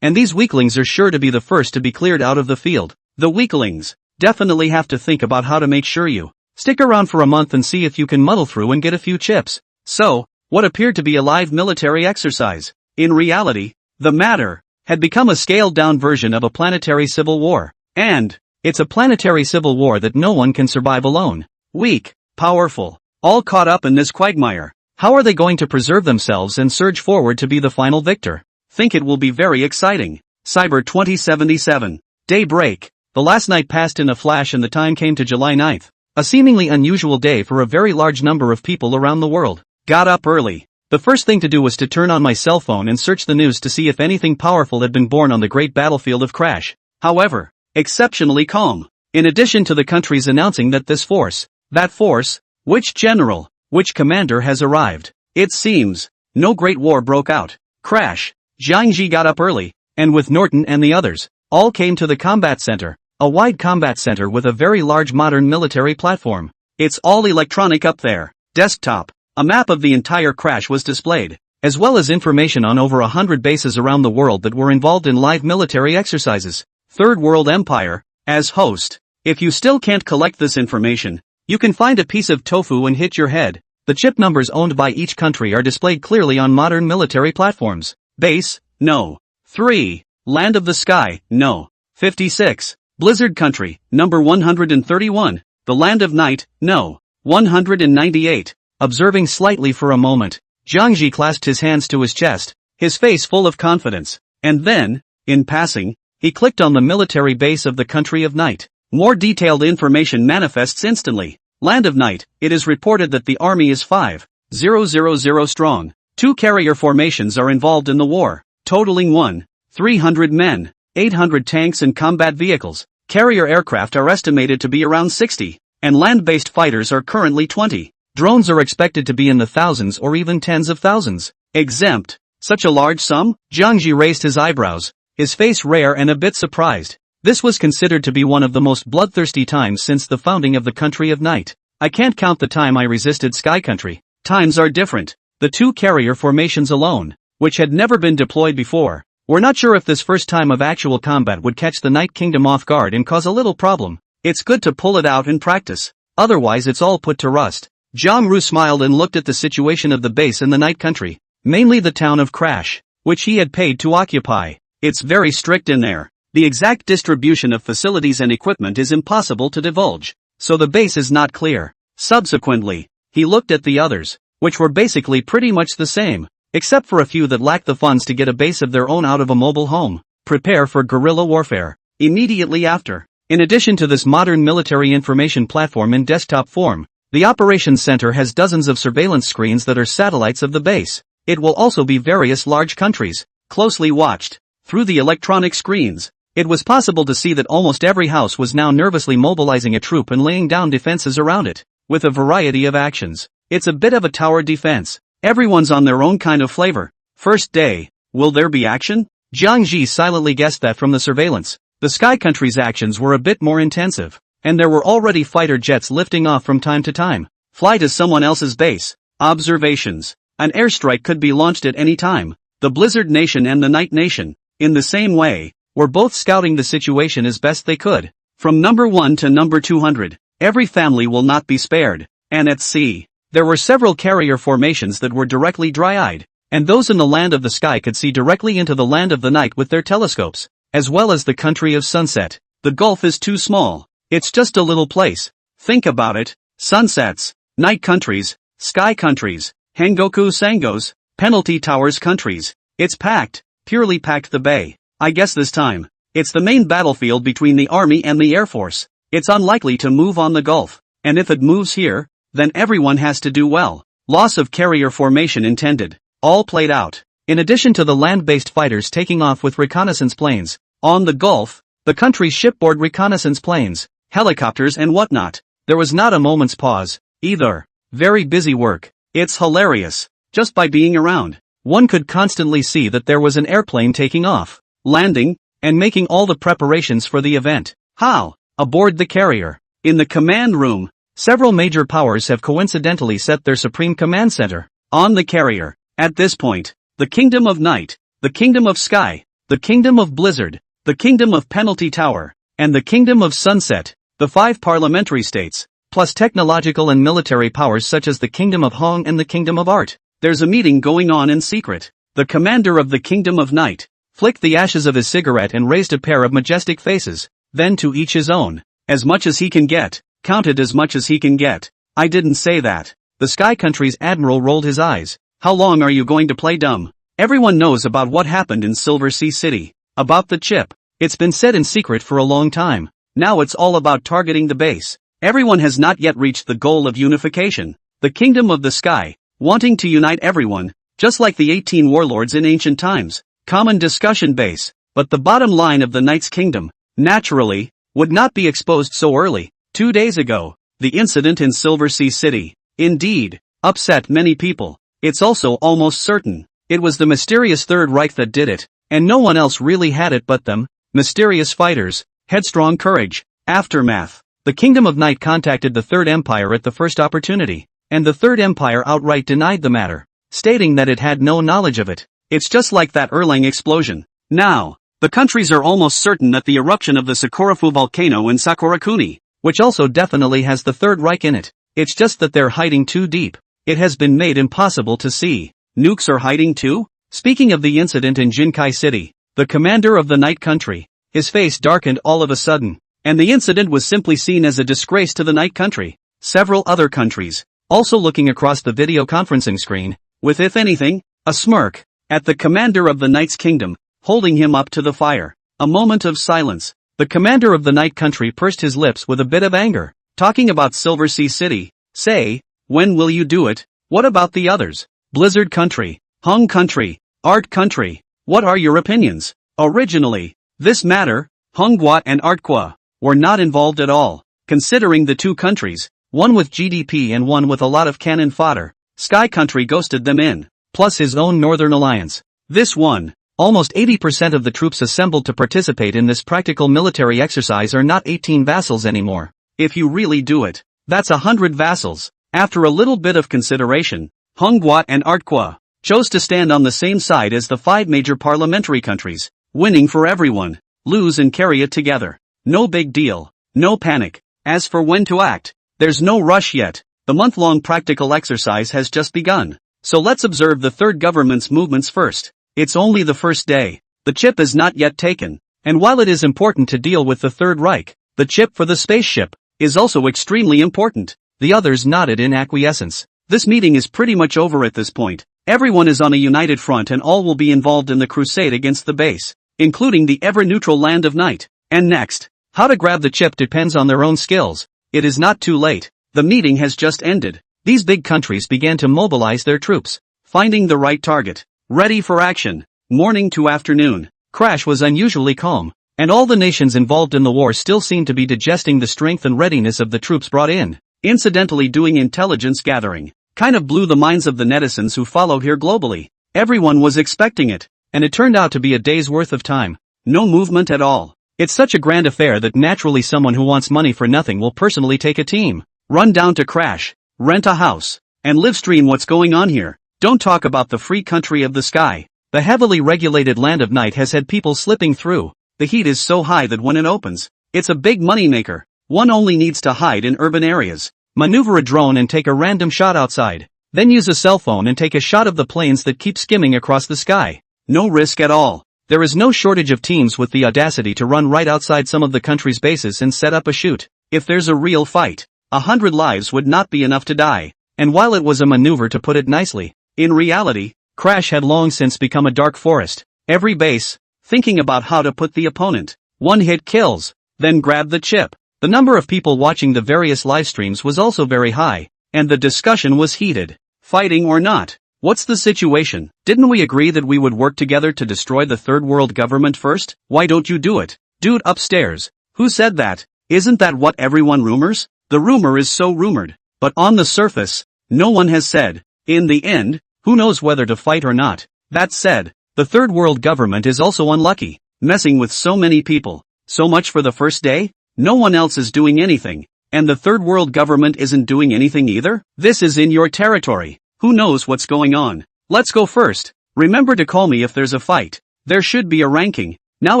[SPEAKER 1] and these weaklings are sure to be the first to be cleared out of the field. The weaklings definitely have to think about how to make sure you stick around for a month and see if you can muddle through and get a few chips. So, what appeared to be a live military exercise, in reality, the matter had become a scaled-down version of a planetary civil war. And it's a planetary civil war that no one can survive alone. Weak, powerful, all caught up in this quagmire. How are they going to preserve themselves and surge forward to be the final victor? Think it will be very exciting. Cyber 2077. Daybreak. The last night passed in a flash and the time came to July 9th. A seemingly unusual day for a very large number of people around the world. Got up early. The first thing to do was to turn on my cell phone and search the news to see if anything powerful had been born on the great battlefield of Crash. However, exceptionally calm. In addition to the countries announcing that this force, that force, which general, which commander has arrived, it seems, no great war broke out. Crash. Jiang Ji got up early, and with Norton and the others, all came to the combat center, a wide combat center with a very large modern military platform. It's all electronic up there. Desktop. A map of the entire Crash was displayed, as well as information on over 100 bases around the world that were involved in live military exercises. Third World Empire, as host. If you still can't collect this information, you can find a piece of tofu and hit your head. The chip numbers owned by each country are displayed clearly on modern military platforms. Base, no. 3. Land of the Sky, no. 56. Blizzard Country, number 131. The Land of Night, no. 198. Observing slightly for a moment, Jiang Ji clasped his hands to his chest, his face full of confidence, and then, in passing, he clicked on the military base of the Country of Night. More detailed information manifests instantly. Land of Night, it is reported that the army is 5,000 strong. 2 carrier formations are involved in the war, totaling 1,300 men, 800 tanks and combat vehicles. Carrier aircraft are estimated to be around 60, and land-based fighters are currently 20. Drones are expected to be in the thousands or even tens of thousands. Exempt. Such a large sum? Jiang Ji raised his eyebrows, his face rare and a bit surprised. This was considered to be one of the most bloodthirsty times since the founding of the Country of Night. I can't count the time I resisted Sky Country. Times are different. The 2 carrier formations alone, which had never been deployed before, were not sure if this first time of actual combat would catch the Night Kingdom off guard and cause a little problem. It's good to pull it out in practice. Otherwise it's all put to rust. Zhang Ru smiled and looked at the situation of the base in the Night Country, mainly the town of Crash, which he had paid to occupy. It's very strict in there. The exact distribution of facilities and equipment is impossible to divulge, so the base is not clear. Subsequently, he looked at the others, which were basically pretty much the same, except for a few that lacked the funds to get a base of their own out of a mobile home. Prepare for guerrilla warfare. Immediately after. In addition to this modern military information platform in desktop form, the operations center has dozens of surveillance screens that are satellites of the base. It will also be various large countries, closely watched. Through the electronic screens, it was possible to see that almost every house was now nervously mobilizing a troop and laying down defenses around it, with a variety of actions. It's a bit of a tower defense. Everyone's on their own kind of flavor. First day, will there be action? Jiang Ji silently guessed that from the surveillance. The Sky Country's actions were a bit more intensive. and there were already fighter jets lifting off from time to time. Fly to someone else's base. Observations. An airstrike could be launched at any time. The Blizzard Nation and the Night Nation, in the same way, were both scouting the situation as best they could. From number 1 to number 200, every family will not be spared. And at sea, there were several carrier formations that were directly dry-eyed, and those in the land of the sky could see directly into the land of the night with their telescopes, as well as the country of sunset. The gulf is too small. It's just a little place. Think about it. Sunsets, night countries, sky countries, Hengoku Sangos, penalty towers countries. It's packed, purely packed the bay. I guess this time, it's the main battlefield between the army and the air force. It's unlikely to move on the gulf, and if it moves here, then everyone has to do well. Loss of carrier formation intended. All played out. In addition to the land-based fighters taking off with reconnaissance planes, on the Gulf, the country's shipboard reconnaissance planes, helicopters and whatnot, there was not a moment's pause, either. Very busy work. It's hilarious. Just by being around, one could constantly see that there was an airplane taking off, landing, and making all the preparations for the event. How? Aboard the carrier. In the command room, several major powers have coincidentally set their supreme command center on the carrier. At this point, the Kingdom of Night, the Kingdom of Sky, the Kingdom of Blizzard, the Kingdom of Penalty Tower, and the Kingdom of Sunset, the 5 parliamentary states, plus technological and military powers such as the Kingdom of Hong and the Kingdom of Art. There's a meeting going on in secret. The commander of the Kingdom of Night flicked the ashes of his cigarette and raised a pair of majestic faces, then to each his own. As much as he can get, counted as much as he can get. I didn't say that. The Sky Country's admiral rolled his eyes. How long are you going to play dumb? Everyone knows about what happened in Silver Sea City. About the chip. It's been said in secret for a long time. Now it's all about targeting the base. Everyone has not yet reached the goal of unification. The Kingdom of the Sky, wanting to unite everyone, just like the 18 warlords in ancient times. Common discussion base. But the bottom line of the Knight's Kingdom, naturally, would not be exposed so early. 2 days ago, the incident in Silver Sea City, indeed, upset many people. It's also almost certain it was the mysterious Third Reich that did it, and no one else really had it but them. Mysterious fighters, headstrong courage. Aftermath. The Kingdom of Night contacted the Third Empire at the first opportunity, and the Third Empire outright denied the matter, stating that it had no knowledge of it. It's just like that Erlang explosion. Now, the countries are almost certain that the eruption of the Sakurafu volcano in Sakurakuni, which also definitely has the Third Reich in it. It's just that they're hiding too deep. It has been made impossible to see. Nukes are hiding too? Speaking of the incident in Jinkai City, the commander of the Night Country, his face darkened all of a sudden, and the incident was simply seen as a disgrace to the Night Country. Several other countries, also looking across the video conferencing screen, with if anything, a smirk, at the commander of the Night's Kingdom, holding him up to the fire. A moment of silence. The commander of the Night Country pursed his lips with a bit of anger. Talking about Silver Sea City, say, when will you do it? What about the others? Blizzard Country, Hong Country, Art Country, what are your opinions? Originally, this matter, Honghua and Artqua, were not involved at all. Considering the two countries, one with GDP and one with a lot of cannon fodder, Sky Country ghosted them in, plus his own Northern Alliance. This one, almost 80% of the troops assembled to participate in this practical military exercise are not 18 vassals anymore. If you really do it, that's 100 vassals. After a little bit of consideration, Honghua and Artqua chose to stand on the same side as the 5 major parliamentary countries, winning for everyone, lose and carry it together. No big deal, no panic. As for when to act, there's no rush yet. The month-long practical exercise has just begun. So let's observe the third government's movements first. It's only the first day. The chip is not yet taken. And while it is important to deal with the Third Reich, the chip for the spaceship is also extremely important. The others nodded in acquiescence. This meeting is pretty much over at this point. Everyone is on a united front and all will be involved in the crusade against the base, including the ever-neutral land of Night. And next, how to grab the chip depends on their own skills. It is not too late. The meeting has just ended. These big countries began to mobilize their troops, finding the right target, ready for action. Morning to afternoon, Crash was unusually calm, and all the nations involved in the war still seemed to be digesting the strength and readiness of the troops brought in. Incidentally, doing intelligence gathering kind of blew the minds of the netizens who follow here globally. Everyone was expecting it, and it turned out to be a day's worth of time. No movement at all. It's such a grand affair that naturally someone who wants money for nothing will personally take a team, run down to Crash, rent a house, and live stream what's going on here. Don't talk about the free country of the sky. The heavily regulated land of night has had people slipping through. The heat is so high that when it opens, it's a big moneymaker. One only needs to hide in urban areas, maneuver a drone and take a random shot outside, then use a cell phone and take a shot of the planes that keep skimming across the sky. No risk at all. There is no shortage of teams with the audacity to run right outside some of the country's bases and set up a shoot. If there's a real fight, 100 lives would not be enough to die. And while it was a maneuver to put it nicely, in reality, Crash had long since become a dark forest. Every base, thinking about how to put the opponent, one hit kills, then grab the chip. The number of people watching the various live streams was also very high, and the discussion was heated. Fighting or not? What's the situation? Didn't we agree that we would work together to destroy the third world government first? Why don't you do it? Dude upstairs. Who said that? Isn't that what everyone rumors? The rumor is so rumored. But on the surface, no one has said. In the end, who knows whether to fight or not? That said, the third world government is also unlucky, messing with so many people. So much for the first day? No one else is doing anything, and the third world government isn't doing anything either? This is in your territory. Who knows what's going on? Let's go first. Remember to call me if there's a fight. There should be a ranking. Now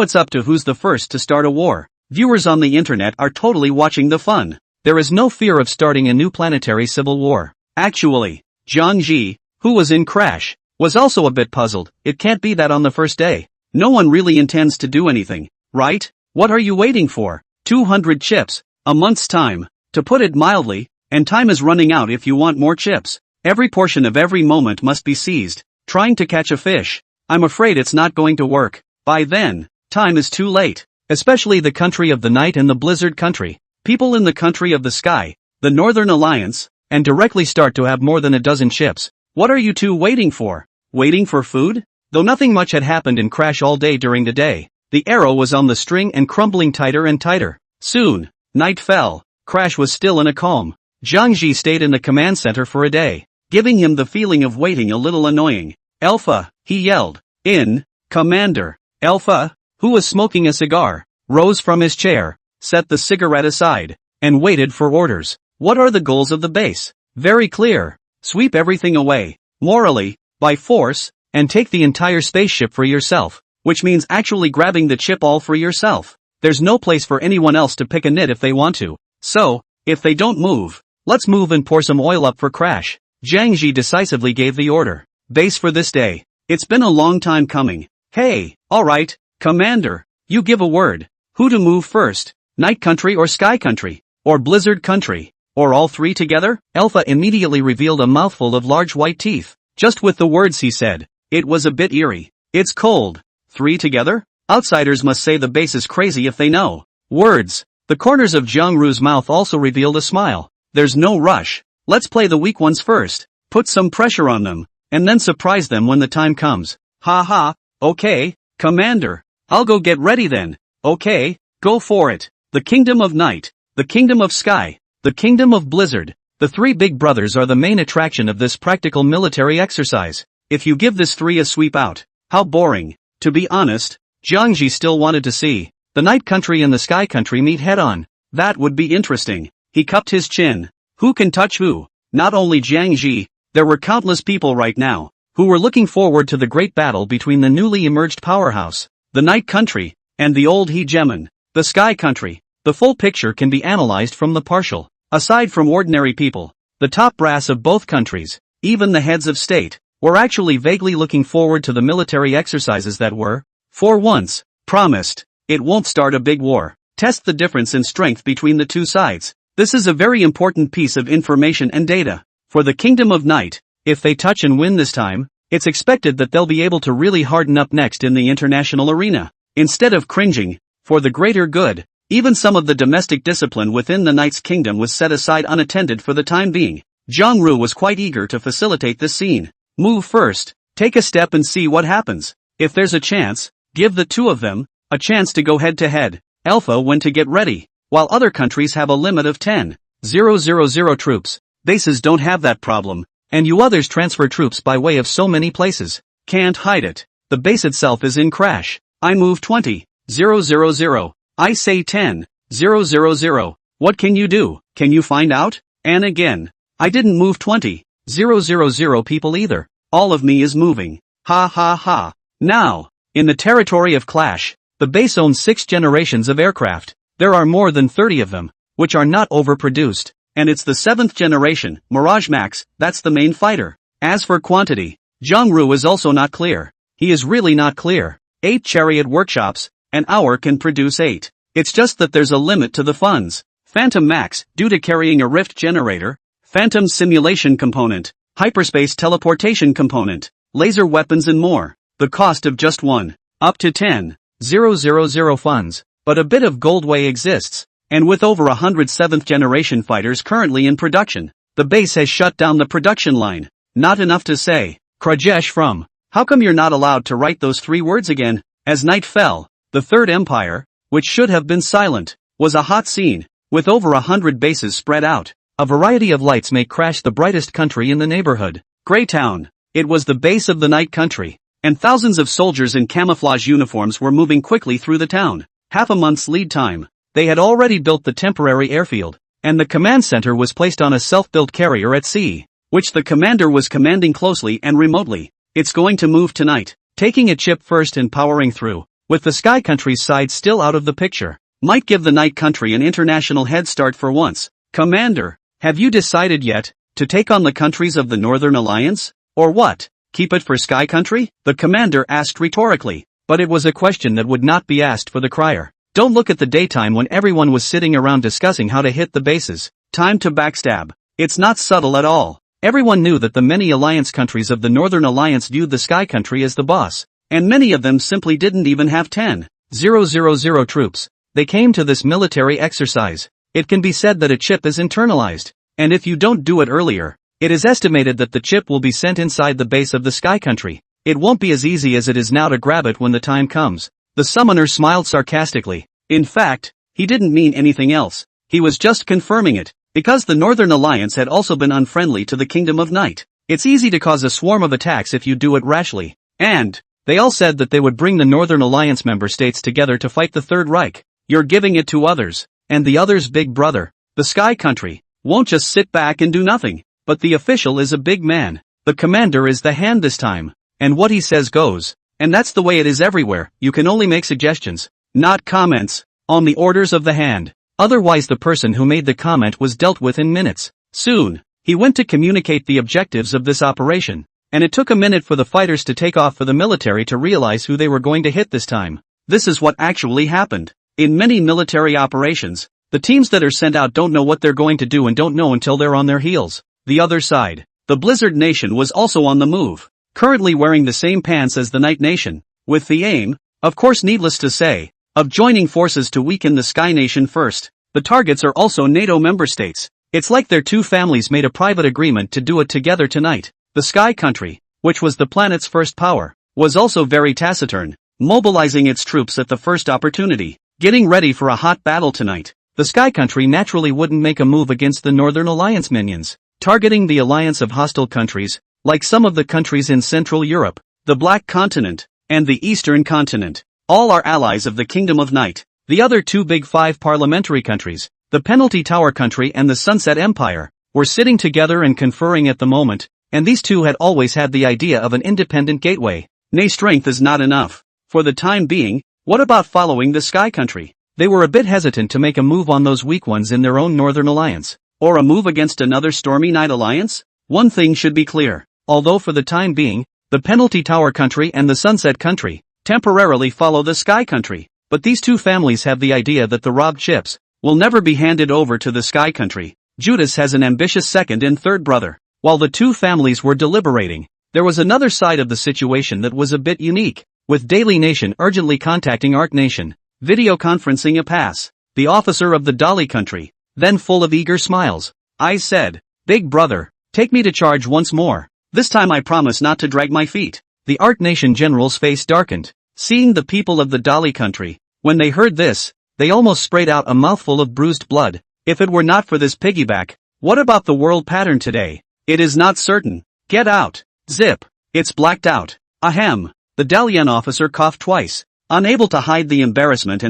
[SPEAKER 1] it's up to who's the first to start a war. Viewers on the internet are totally watching the fun. There is no fear of starting a new planetary civil war. Actually, Zhang Ji, who was in Crash, was also a bit puzzled. It can't be that on the first day. No one really intends to do anything, right? What are you waiting for? 200 chips, a month's time. To put it mildly, and time is running out if you want more chips. Every portion of every moment must be seized, trying to catch a fish. I'm afraid it's not going to work. By then, time is too late. Especially the country of the night and the blizzard country. People in the country of the sky, the Northern Alliance, and directly start to have more than a dozen chips. What are you two waiting for? Waiting for food? Though nothing much had happened in Crash all day during the day, the arrow was on the string and crumbling tighter and tighter. Soon, night fell. Crash was still in a calm. Zhang Ji stayed in the command center for a day, giving him the feeling of waiting a little annoying. Alpha, he yelled. In, Commander. Alpha, who was smoking a cigar, rose from his chair, set the cigarette aside, and waited for orders. What are the goals of the base? Very clear. Sweep everything away, morally, by force, and take the entire spaceship for yourself, which means actually grabbing the chip all for yourself. There's no place for anyone else to pick a nit if they want to. So, if they don't move, let's move and pour some oil up for Crash. Zhang Ji decisively gave the order. Base for this day. It's been a long time coming. Hey, alright, Commander, you give a word. Who to move first? Night country or sky country? Or blizzard country? Or all three together? Alpha immediately revealed a mouthful of large white teeth. Just with the words he said. It was a bit eerie. It's cold. Three together? Outsiders must say the base is crazy if they know. Words. The corners of Zhang Ru's mouth also revealed a smile. There's no rush. Let's play the weak ones first. Put some pressure on them, and then surprise them when the time comes. Ha ha, okay, Commander. I'll go get ready then. Okay, go for it. The Kingdom of Night, the Kingdom of Sky, the Kingdom of Blizzard. The three big brothers are the main attraction of this practical military exercise. If you give this three a sweep out, how boring. To be honest, Zhang Ji still wanted to see the night country and the sky country meet head-on. That would be interesting. He cupped his chin. Who can touch who? Not only Zhang Ji, there were countless people right now, who were looking forward to the great battle between the newly emerged powerhouse, the night country, and the old hegemon, the sky country. The full picture can be analyzed from the partial. Aside from ordinary people, the top brass of both countries, even the heads of state, were actually vaguely looking forward to the military exercises that were, for once, promised. It won't start a big war. Test the difference in strength between the two sides. This is a very important piece of information and data. For the Kingdom of Night, if they touch and win this time, it's expected that they'll be able to really harden up next in the international arena. Instead of cringing, for the greater good, even some of the domestic discipline within the Knight's Kingdom was set aside unattended for the time being. Zhang Ru was quite eager to facilitate this scene. Move first, take a step and see what happens. If there's a chance, give the two of them a chance to go head to head. Alpha when to get ready. While other countries have a limit of 10,000 troops, bases don't have that problem, and you others transfer troops by way of so many places. Can't hide it. The base itself is in Crash. I move 20,000. I say 10, 000. What can you do? Can you find out? And again. I didn't move 20, 000 people either. All of me is moving. Ha ha ha. Now, in the territory of Clash, the base owns 6 generations of aircraft. There are more than 30 of them, which are not overproduced. And it's the 7th generation, Mirage Max, that's the main fighter. As for quantity, Zhongru is also not clear. He is really not clear. 8 chariot workshops, an hour can produce 8. It's just that there's a limit to the funds. Phantom Max, due to carrying a rift generator, Phantom simulation component, hyperspace teleportation component, laser weapons and more. The cost of just one, up to 10,000 funds. But a bit of Goldway exists. And with over 100 7th generation fighters currently in production, the base has shut down the production line. Not enough to say. Krajesh from, how come you're not allowed to write those 3 words again? As night fell, the Third Empire, which should have been silent, was a hot scene, with over 100 bases spread out. A variety of lights may crash the brightest country in the neighborhood. Greytown. It was the base of the night country, and thousands of soldiers in camouflage uniforms were moving quickly through the town. Half a month's lead time. They had already built the temporary airfield, and the command center was placed on a self-built carrier at sea, which the commander was commanding closely and remotely. It's going to move tonight, taking a chip first and powering through, with the Sky Country's side still out of the picture. Might give the night country an international head start for once. Commander, have you decided yet to take on the countries of the Northern Alliance? Or what? Keep it for Sky Country? The commander asked rhetorically, but it was a question that would not be asked for the crier. Don't look at the daytime when everyone was sitting around discussing how to hit the bases. Time to backstab. It's not subtle at all. Everyone knew that the many alliance countries of the Northern Alliance viewed the Sky Country as the boss, and many of them simply didn't even have 10,000 troops. They came to this military exercise. It can be said that a chip is internalized, and if you don't do it earlier, it is estimated that the chip will be sent inside the base of the Sky Country. It won't be as easy as it is now to grab it when the time comes. The summoner smiled sarcastically. In fact, he didn't mean anything else. He was just confirming it, because the Northern Alliance had also been unfriendly to the Kingdom of Night. It's easy to cause a swarm of attacks if you do it rashly. And they all said that they would bring the Northern Alliance member states together to fight the Third Reich. You're giving it to others, and the other's big brother, the Sky Country, won't just sit back and do nothing. But the official is a big man. The commander is the hand this time, and what he says goes. And that's the way it is everywhere. You can only make suggestions, not comments, on the orders of the hand. Otherwise the person who made the comment was dealt with in minutes. Soon, he went to communicate the objectives of this operation, and it took a minute for the fighters to take off for the military to realize who they were going to hit this time. This is what actually happened. In many military operations, the teams that are sent out don't know what they're going to do and don't know until they're on their heels. The other side, the Blizzard Nation was also on the move, currently wearing the same pants as the Night Nation, with the aim, of course needless to say, of joining forces to weaken the Sky Nation first. The targets are also NATO member states. It's like their two families made a private agreement to do it together tonight. The Sky Country, which was the planet's first power, was also very taciturn, mobilizing its troops at the first opportunity, getting ready for a hot battle tonight. The Sky Country naturally wouldn't make a move against the Northern Alliance minions, targeting the alliance of hostile countries, like some of the countries in Central Europe, the Black Continent, and the Eastern Continent. All are allies of the Kingdom of Night. The other two big 5 parliamentary countries, the Penalty Tower Country and the Sunset Empire, were sitting together and conferring at the moment, and these two had always had the idea of an independent gateway. Nay, strength is not enough. For the time being, what about following the Sky Country? They were a bit hesitant to make a move on those weak ones in their own Northern Alliance, or a move against another Stormy Night Alliance? One thing should be clear. Although for the time being, the Penalty Tower Country and the Sunset Country temporarily follow the Sky Country, but these two families have the idea that the robbed ships will never be handed over to the Sky Country. Judas has an ambitious second and third brother. While the two families were deliberating, there was another side of the situation that was a bit unique, with Daily Nation urgently contacting Arc Nation, video conferencing a pass. The officer of the Dali Country, then full of eager smiles. I said, "Big brother, take me to charge once more. This time I promise not to drag my feet." The Arc Nation general's face darkened, seeing the people of the Dali Country. When they heard this, they almost sprayed out a mouthful of bruised blood. If it were not for this piggyback, what about the world pattern today? It is not certain. Get out. Zip. It's blacked out. Ahem. The Dalian officer coughed twice. unable to hide the embarrassment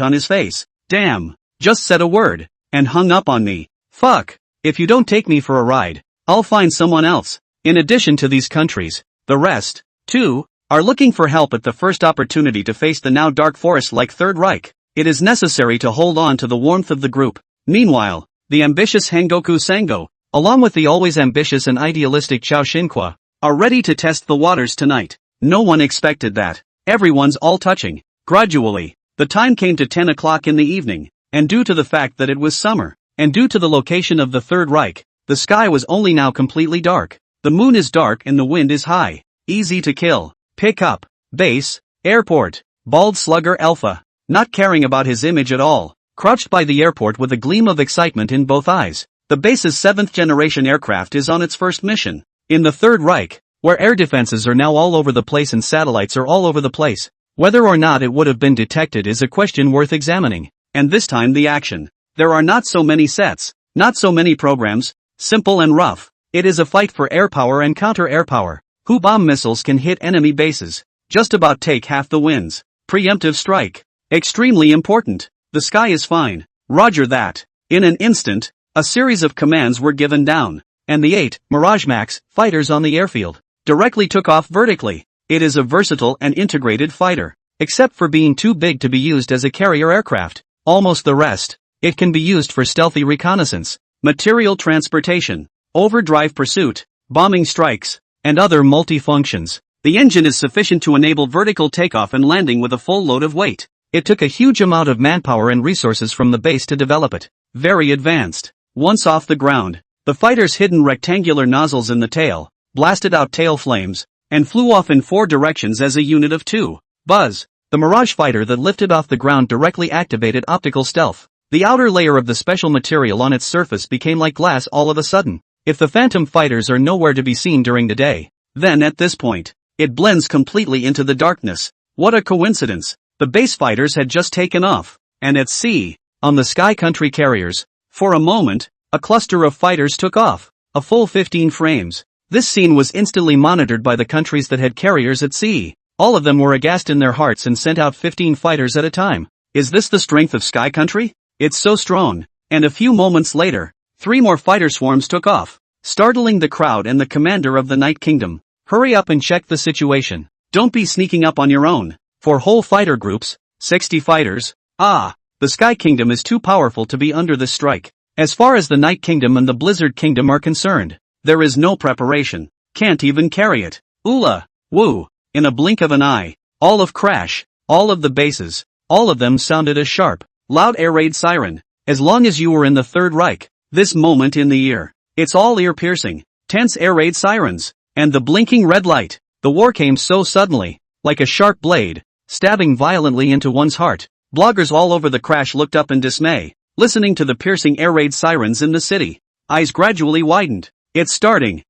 [SPEAKER 1] on his face. Damn. Just said a word, and hung up on me. Fuck. If you don't take me for a ride, I'll find someone else. In addition to these countries, the rest, too, are looking for help at the first opportunity to face the now dark forest like Third Reich. It is necessary to hold on to the warmth of the group. Meanwhile, the ambitious Hengoku Sango, along with the always ambitious and idealistic Chao Xinhua, are ready to test the waters tonight. No one expected that. Everyone's all touching. Gradually, the time came to 10 o'clock in the evening, and due to the fact that it was summer, and due to the location of the Third Reich, the sky was only now completely dark. The moon is dark and the wind is high. Easy to kill. Pick up. Base. Airport. Bald slugger Alpha, not caring about his image at all, crouched by the airport with a gleam of excitement in both eyes. The base's 7th-generation aircraft is on its first mission. In the Third Reich, where air defenses are now all over the place and satellites are all over the place, whether or not it would have been detected is a question worth examining. And this time the action. There are not so many sets, not so many programs, simple and rough. It is a fight for air power and counter-air power. Who bomb missiles can hit enemy bases, just about take half the wins. Preemptive strike. Extremely important. The sky is fine. Roger that. In an instant, a series of commands were given down, and the 8 Mirage Max fighters on the airfield directly took off vertically. It is a versatile and integrated fighter, except for being too big to be used as a carrier aircraft. Almost the rest. It can be used for stealthy reconnaissance, material transportation, overdrive pursuit, bombing strikes, and other multi-functions. The engine is sufficient to enable vertical takeoff and landing with a full load of weight. It took a huge amount of manpower and resources from the base to develop it. Very advanced. Once off the ground, the fighter's hidden rectangular nozzles in the tail blasted out tail flames and flew off in 4 directions as a unit of 2. Buzz. The Mirage fighter that lifted off the ground directly activated optical stealth. The outer layer of the special material on its surface became like glass all of a sudden. If the Phantom fighters are nowhere to be seen during the day, then at this point, it blends completely into the darkness. What a coincidence. The base fighters had just taken off, and at sea, on the Sky Country carriers, for a moment, a cluster of fighters took off, a full 15 frames. This scene was instantly monitored by the countries that had carriers at sea. All of them were aghast in their hearts and sent out 15 fighters at a time. Is this the strength of Sky Country? It's so strong. And a few moments later, 3 more fighter swarms took off, startling the crowd and the commander of the Night Kingdom. Hurry up and check the situation. Don't be sneaking up on your own. 4 whole fighter groups, 60 fighters. The Sky Kingdom is too powerful to be under this strike. As far as the Night Kingdom and the Blizzard Kingdom are concerned, there is no preparation. Can't even carry it. Oola, woo. In a blink of an eye, all of Crash, all of the bases, all of them sounded a sharp, loud air raid siren. As long as you were in the Third Reich, this moment in the year, it's all ear-piercing, tense air raid sirens, and the blinking red light. The war came so suddenly, like a sharp blade, stabbing violently into one's heart. Bloggers all over the Crash looked up in dismay, listening to the piercing air raid sirens in the city. Eyes gradually widened. It's starting,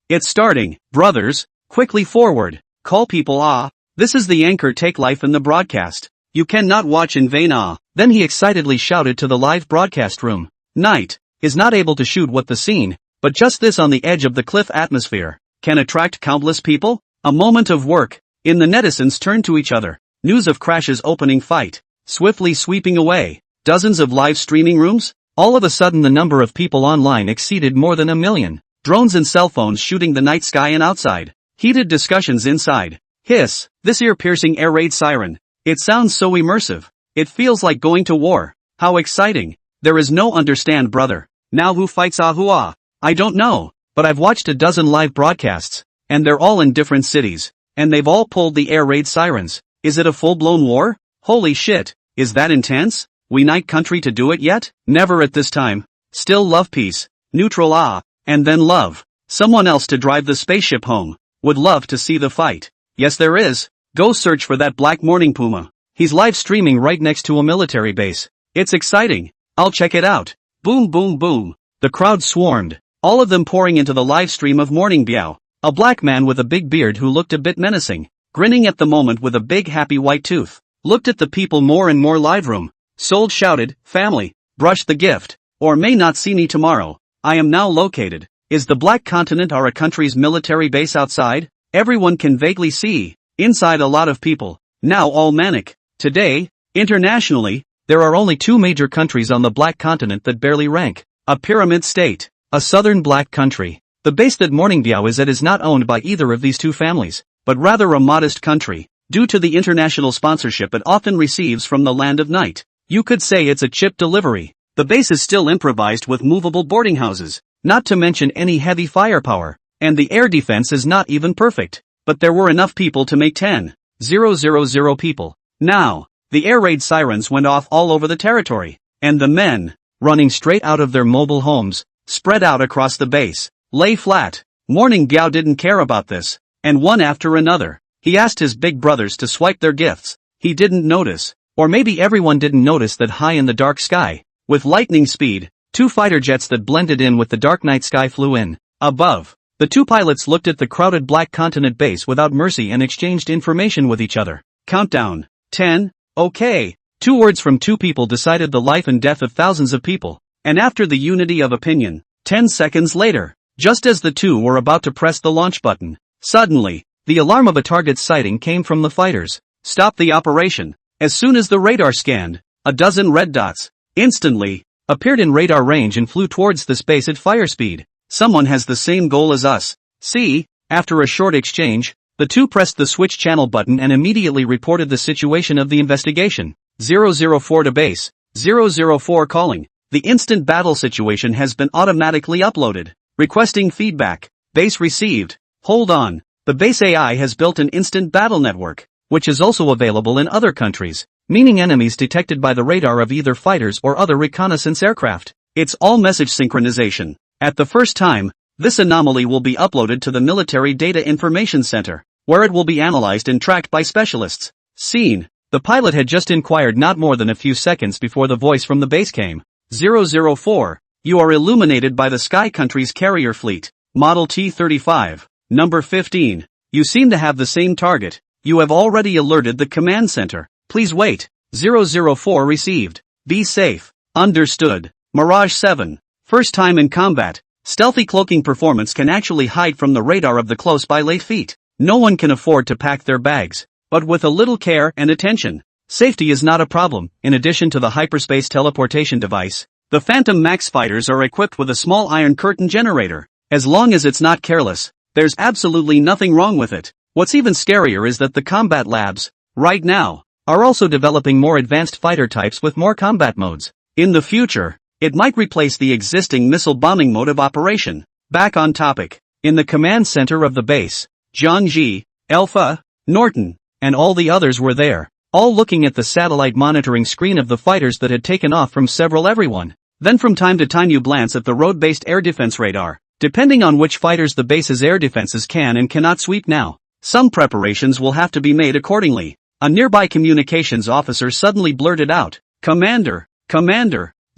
[SPEAKER 1] brothers, quickly forward. Call people this is the anchor take life in the broadcast. You cannot watch in vain Then he excitedly shouted to the live broadcast room. Night is not able to shoot what the scene, but just this on the edge of the cliff atmosphere, can attract countless people. A moment of work, in the netizens turned to each other. News of Crash's opening fight, swiftly sweeping away, dozens of live streaming rooms. All of a sudden the number of people online exceeded more than 1 million. Drones and cell phones shooting the night sky and outside. Heated discussions inside. Hiss, this ear-piercing air raid siren. It sounds so immersive. It feels like going to war. How exciting. There is no understand brother. Now who fights Ahua? I don't know, but I've watched a dozen live broadcasts, and they're all in different cities, and they've all pulled the air raid sirens. Is it a full-blown war? Holy shit, is that intense? We Night Country to do it yet? Never at this time. Still love peace, neutral and then love. Someone else to drive the spaceship home. Would love to see the fight. Yes there is. Go search for that Black Morning Puma. He's live streaming right next to a military base. It's exciting. I'll check it out. Boom boom boom. The crowd swarmed, all of them pouring into the live stream of Morning Biao. A black man with a big beard who looked a bit menacing, grinning at the moment with a big happy white tooth, looked at the people more and more. Live room. Sold shouted, family, brush the gift, or may not see me tomorrow. I am now located. Is the Black Continent our country's military base outside? Everyone can vaguely see. Inside a lot of people, now all manic. Today, internationally, there are only two major countries on the Black Continent that barely rank. A pyramid state, a southern black country. The base that Morningbiao is at is not owned by either of these two families, but rather a modest country, due to the international sponsorship it often receives from the Land of Night. You could say it's a chip delivery. The base is still improvised with movable boarding houses, not to mention any heavy firepower, and the air defense is not even perfect. But there were enough people to make 10,000 people. Now, the air raid sirens went off all over the territory, and the men, running straight out of their mobile homes, spread out across the base, lay flat. Morningbiao didn't care about this, and one after another, he asked his big brothers to swipe their gifts. He didn't notice, or maybe everyone didn't notice that high in the dark sky, with lightning speed, two fighter jets that blended in with the dark night sky flew in. Above, the two pilots looked at the crowded Black Continent base without mercy and exchanged information with each other. Countdown. 10. Okay. 2 words from two people decided the life and death of thousands of people. And after the unity of opinion, 10 seconds later, just as the two were about to press the launch button, suddenly, the alarm of a target sighting came from the fighters. Stop the operation. As soon as the radar scanned, a dozen red dots, instantly, appeared in radar range and flew towards the space at fire speed. Someone has the same goal as us. See, after a short exchange, the two pressed the switch channel button and immediately reported the situation of the investigation. 004 to base. 004 calling. The instant battle situation has been automatically uploaded. Requesting feedback. Base received. Hold on. The base AI has built an instant battle network, which is also available in other countries, meaning enemies detected by the radar of either fighters or other reconnaissance aircraft. It's all message synchronization. At the first time, this anomaly will be uploaded to the Military Data Information Center, where it will be analyzed and tracked by specialists. Scene. The pilot had just inquired not more than a few seconds before the voice from the base came. 004. You are illuminated by the Sky Country's carrier fleet, Model T-35, number 15. You seem to have the same target. You have already alerted the command center. Please wait. 004 received. Be safe. Understood. Mirage 7. First time in combat, stealthy cloaking performance can actually hide from the radar of the close-by lay feet. No one can afford to pack their bags, but with a little care and attention, safety is not a problem. In addition to the hyperspace teleportation device, the Phantom Max fighters are equipped with a small iron curtain generator. As long as it's not careless, there's absolutely nothing wrong with it. What's even scarier is that the combat labs, right now, are also developing more advanced fighter types with more combat modes. In the future, it might replace the existing missile bombing mode of operation. Back on topic. In the command center of the base, Zhang Ji, Alpha, Norton, and all the others were there, all looking at the satellite monitoring screen of the fighters that had taken off from several everyone. Then from time to time you glance at the road-based air defense radar. Depending on which fighters the base's air defenses can and cannot sweep now, some preparations will have to be made accordingly. A nearby communications officer suddenly blurted out, Commander,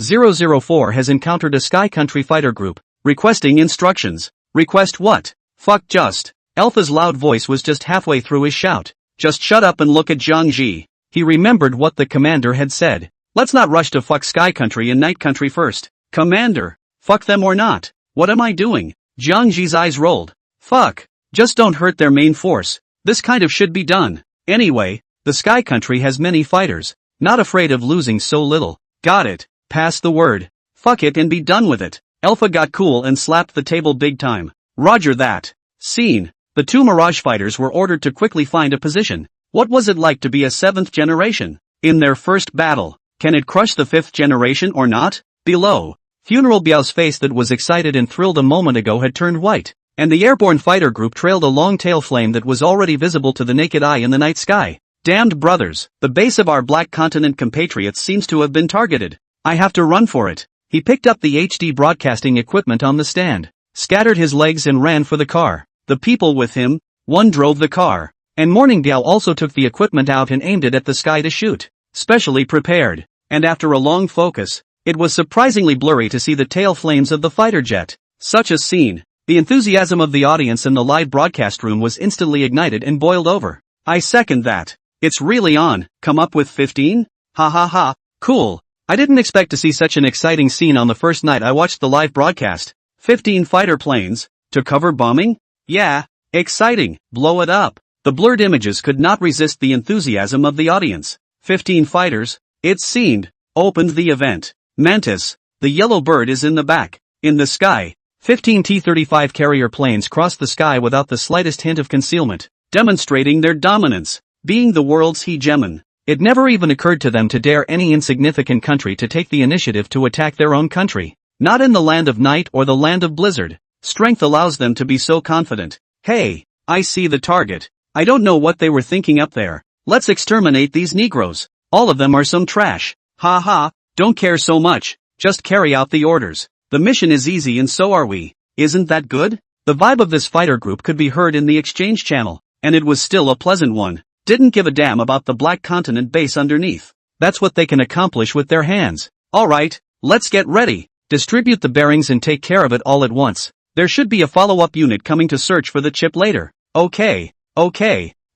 [SPEAKER 1] 004 has encountered a Sky Country fighter group, requesting instructions. Request what? Fuck just. Alpha's loud voice was just halfway through his shout. Just shut up and look at Zhang Ji. He remembered what the commander had said. Let's not rush to fuck Sky Country and Night Country first. Commander, fuck them or not. What am I doing? Zhang Ji's eyes rolled. Fuck. Just don't hurt their main force. This kind of should be done. Anyway, the Sky Country has many fighters, not afraid of losing so little. Got it. Pass the word. Fuck it and be done with it. Alpha got cool and slapped the table big time. Roger that. Scene. The two Mirage fighters were ordered to quickly find a position. What was it like to be a 7th generation? In their first battle, can it crush the 5th generation or not? Below, Funeral Biao's face that was excited and thrilled a moment ago had turned white, and the airborne fighter group trailed a long tail flame that was already visible to the naked eye in the night sky. Damned brothers, the base of our Black Continent compatriots seems to have been targeted. I have to run for it. He picked up the HD broadcasting equipment on the stand, scattered his legs and ran for the car. The people with him, one drove the car, and Morningbiao also took the equipment out and aimed it at the sky to shoot. Specially prepared, and after a long focus, it was surprisingly blurry to see the tail flames of the fighter jet. Such a scene. The enthusiasm of the audience in the live broadcast room was instantly ignited and boiled over. I second that. It's really on. Come up with 15? Ha ha ha. Cool. I didn't expect to see such an exciting scene on the first night I watched the live broadcast. 15 fighter planes, to cover bombing? Yeah, exciting. Blow it up. The blurred images could not resist the enthusiasm of the audience. 15 fighters, it's seemed, opened the event. Mantis, the yellow bird is in the back. In the sky, 15 T-35 carrier planes cross the sky without the slightest hint of concealment, demonstrating their dominance. Being the world's hegemon, it never even occurred to them to dare any insignificant country to take the initiative to attack their own country. Not in the land of night or the land of blizzard. Strength allows them to be so confident. Hey, I see the target. I don't know what they were thinking up there. Let's exterminate these Negroes. All of them are some trash. Ha ha, don't care so much. Just carry out the orders. The mission is easy and so are we. Isn't that good? The vibe of this fighter group could be heard in the exchange channel, and it was still a pleasant one. Didn't give a damn about the black continent base underneath. That's what they can accomplish with their hands. Alright, let's get ready. Distribute the bearings and take care of it all at once. There should be a follow-up unit coming to search for the chip later. Okay.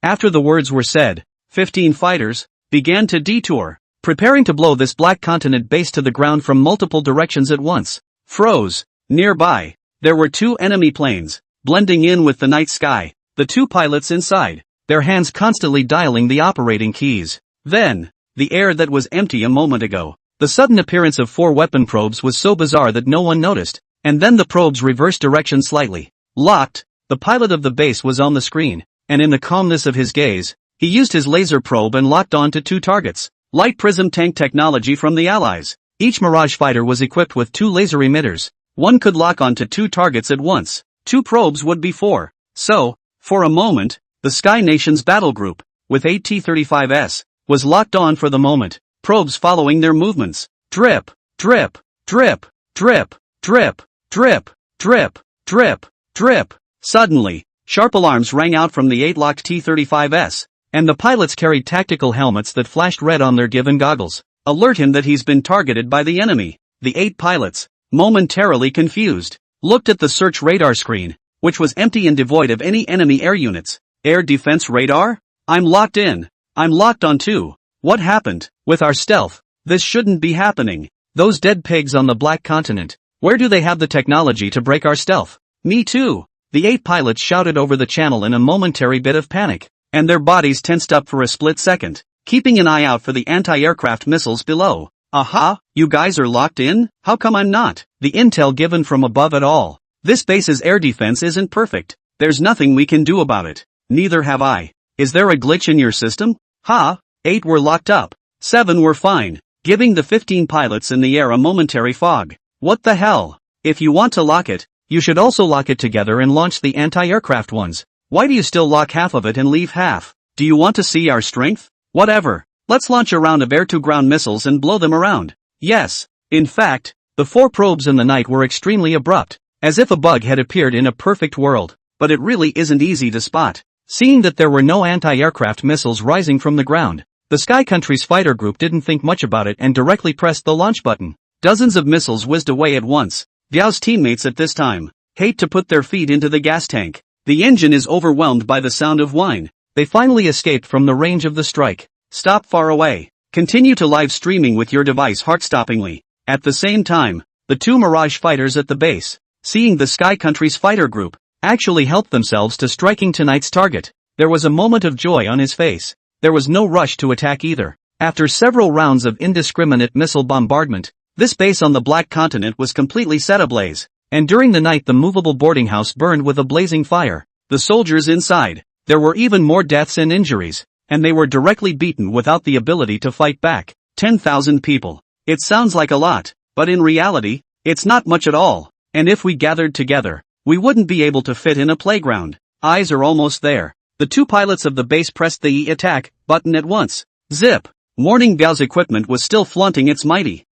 [SPEAKER 1] After the words were said, 15 fighters began to detour, preparing to blow this black continent base to the ground from multiple directions at once. Froze. Nearby, there were 2 enemy planes, blending in with the night sky, the 2 pilots inside, their hands constantly dialing the operating keys. Then, the air that was empty a moment ago. The sudden appearance of 4 weapon probes was so bizarre that no one noticed, and then the probes reversed direction slightly. Locked, the pilot of the base was on the screen, and in the calmness of his gaze, he used his laser probe and locked on to 2 targets. Light prism tank technology from the Allies. Each Mirage fighter was equipped with 2 laser emitters. One could lock onto 2 targets at once. 2 probes would be 4. So, for a moment, the Sky Nation's battle group, with 8 T-35s, was locked on for the moment. Probes following their movements. Drip, drip, drip, drip, drip, drip, drip, drip, drip. Suddenly, sharp alarms rang out from the 8 locked T-35s, and the pilots carried tactical helmets that flashed red on their given goggles. Alert him that he's been targeted by the enemy. The 8 pilots, momentarily confused, looked at the search radar screen, which was empty and devoid of any enemy air units. Air defense radar? I'm locked in. I'm locked on too. What happened? With our stealth, this shouldn't be happening. Those dead pigs on the black continent. Where do they have the technology to break our stealth? Me too. The 8 pilots shouted over the channel in a momentary bit of panic, and their bodies tensed up for a split second, keeping an eye out for the anti-aircraft missiles below. Aha, you guys are locked in? How come I'm not? The intel given from above at all. This base's air defense isn't perfect. There's nothing we can do about it. Neither have I. Is there a glitch in your system? Ha, 8 were locked up. 7 were fine, giving the 15 pilots in the air a momentary fog. What the hell? If you want to lock it, you should also lock it together and launch the anti-aircraft ones. Why do you still lock half of it and leave half? Do you want to see our strength? Whatever. Let's launch a round of air-to-ground missiles and blow them around. Yes. In fact, the 4 probes in the night were extremely abrupt, as if a bug had appeared in a perfect world. But it really isn't easy to spot. Seeing that there were no anti-aircraft missiles rising from the ground, the Sky Country's fighter group didn't think much about it and directly pressed the launch button. Dozens of missiles whizzed away at once. Viao's teammates at this time hate to put their feet into the gas tank. The engine is overwhelmed by the sound of whine. They finally escaped from the range of the strike. Stop far away. Continue to live streaming with your device heart-stoppingly. At the same time, the 2 Mirage fighters at the base, seeing the Sky Country's fighter group, actually helped themselves to striking tonight's target. There was a moment of joy on his face. There was no rush to attack either. After several rounds of indiscriminate missile bombardment, this base on the Black Continent was completely set ablaze, and during the night the movable boarding house burned with a blazing fire. The soldiers inside, there were even more deaths and injuries, and they were directly beaten without the ability to fight back. 10,000 people. It sounds like a lot, but in reality, it's not much at all, and if we gathered together, we wouldn't be able to fit in a playground. Eyes are almost there. The 2 pilots of the base pressed the attack button at once. Zip! Warning Viao's equipment was still flaunting its mighty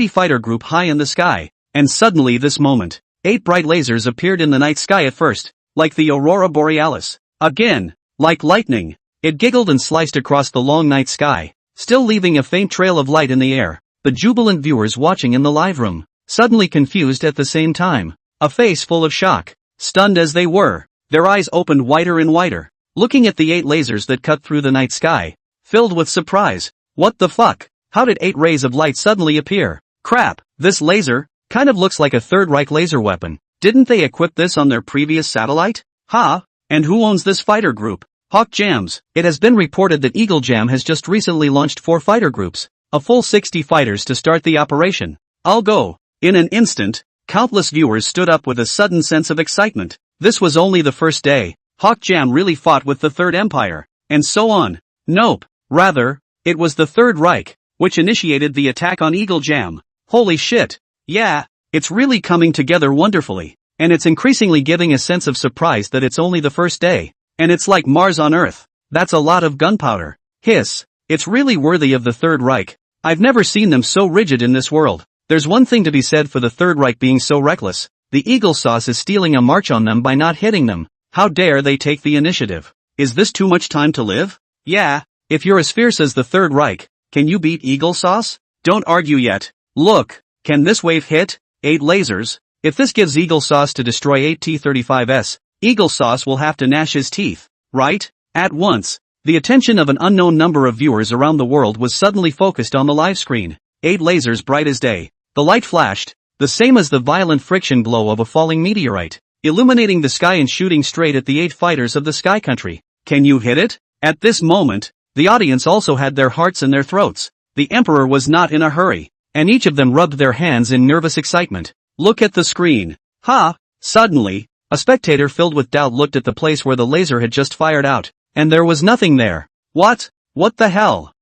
[SPEAKER 1] fighter group high in the sky, and suddenly this moment, 8 bright lasers appeared in the night sky at first, like the aurora borealis. Again, like lightning, it giggled and sliced across the long night sky, still leaving a faint trail of light in the air. The jubilant viewers watching in the live room, suddenly confused at the same time, a face full of shock, stunned as they were, their eyes opened wider and wider, looking at the 8 lasers that cut through the night sky, filled with surprise. What the fuck? How did 8 rays of light suddenly appear? Crap, this laser kind of looks like a Third Reich laser weapon. Didn't they equip this on their previous satellite? Ha! And who owns this fighter group? Hawk Jams. It has been reported that Eagle Jam has just recently launched 4 fighter groups, a full 60 fighters to start the operation. I'll go. In an instant, countless viewers stood up with a sudden sense of excitement. This was only the first day. Hawk Jam really fought with the Third Empire, and so on. Nope. Rather, it was the Third Reich, which initiated the attack on Eagle Jam. Holy shit. Yeah, it's really coming together wonderfully, and it's increasingly giving a sense of surprise that it's only the first day. And it's like Mars on Earth. That's a lot of gunpowder. Hiss. It's really worthy of the Third Reich. I've never seen them so rigid in this world. There's one thing to be said for the Third Reich being so reckless. The Eagle Sauce is stealing a march on them by not hitting them. How dare they take the initiative? Is this too much time to live? Yeah. If you're as fierce as the Third Reich, can you beat Eagle Sauce? Don't argue yet. Look. Can this wave hit? 8 lasers. If this gives Eagle Sauce to destroy 8 T-35s, Eagle Sauce will have to gnash his teeth, right? At once, the attention of an unknown number of viewers around the world was suddenly focused on the live screen. 8 lasers bright as day. The light flashed, the same as the violent friction glow of a falling meteorite, illuminating the sky and shooting straight at the 8 fighters of the Sky Country. Can you hit it? At this moment, the audience also had their hearts in their throats. The Emperor was not in a hurry, and each of them rubbed their hands in nervous excitement. Look at the screen. Ha! Suddenly, a spectator filled with doubt looked at the place where the laser had just fired out, and there was nothing there. What? What the hell?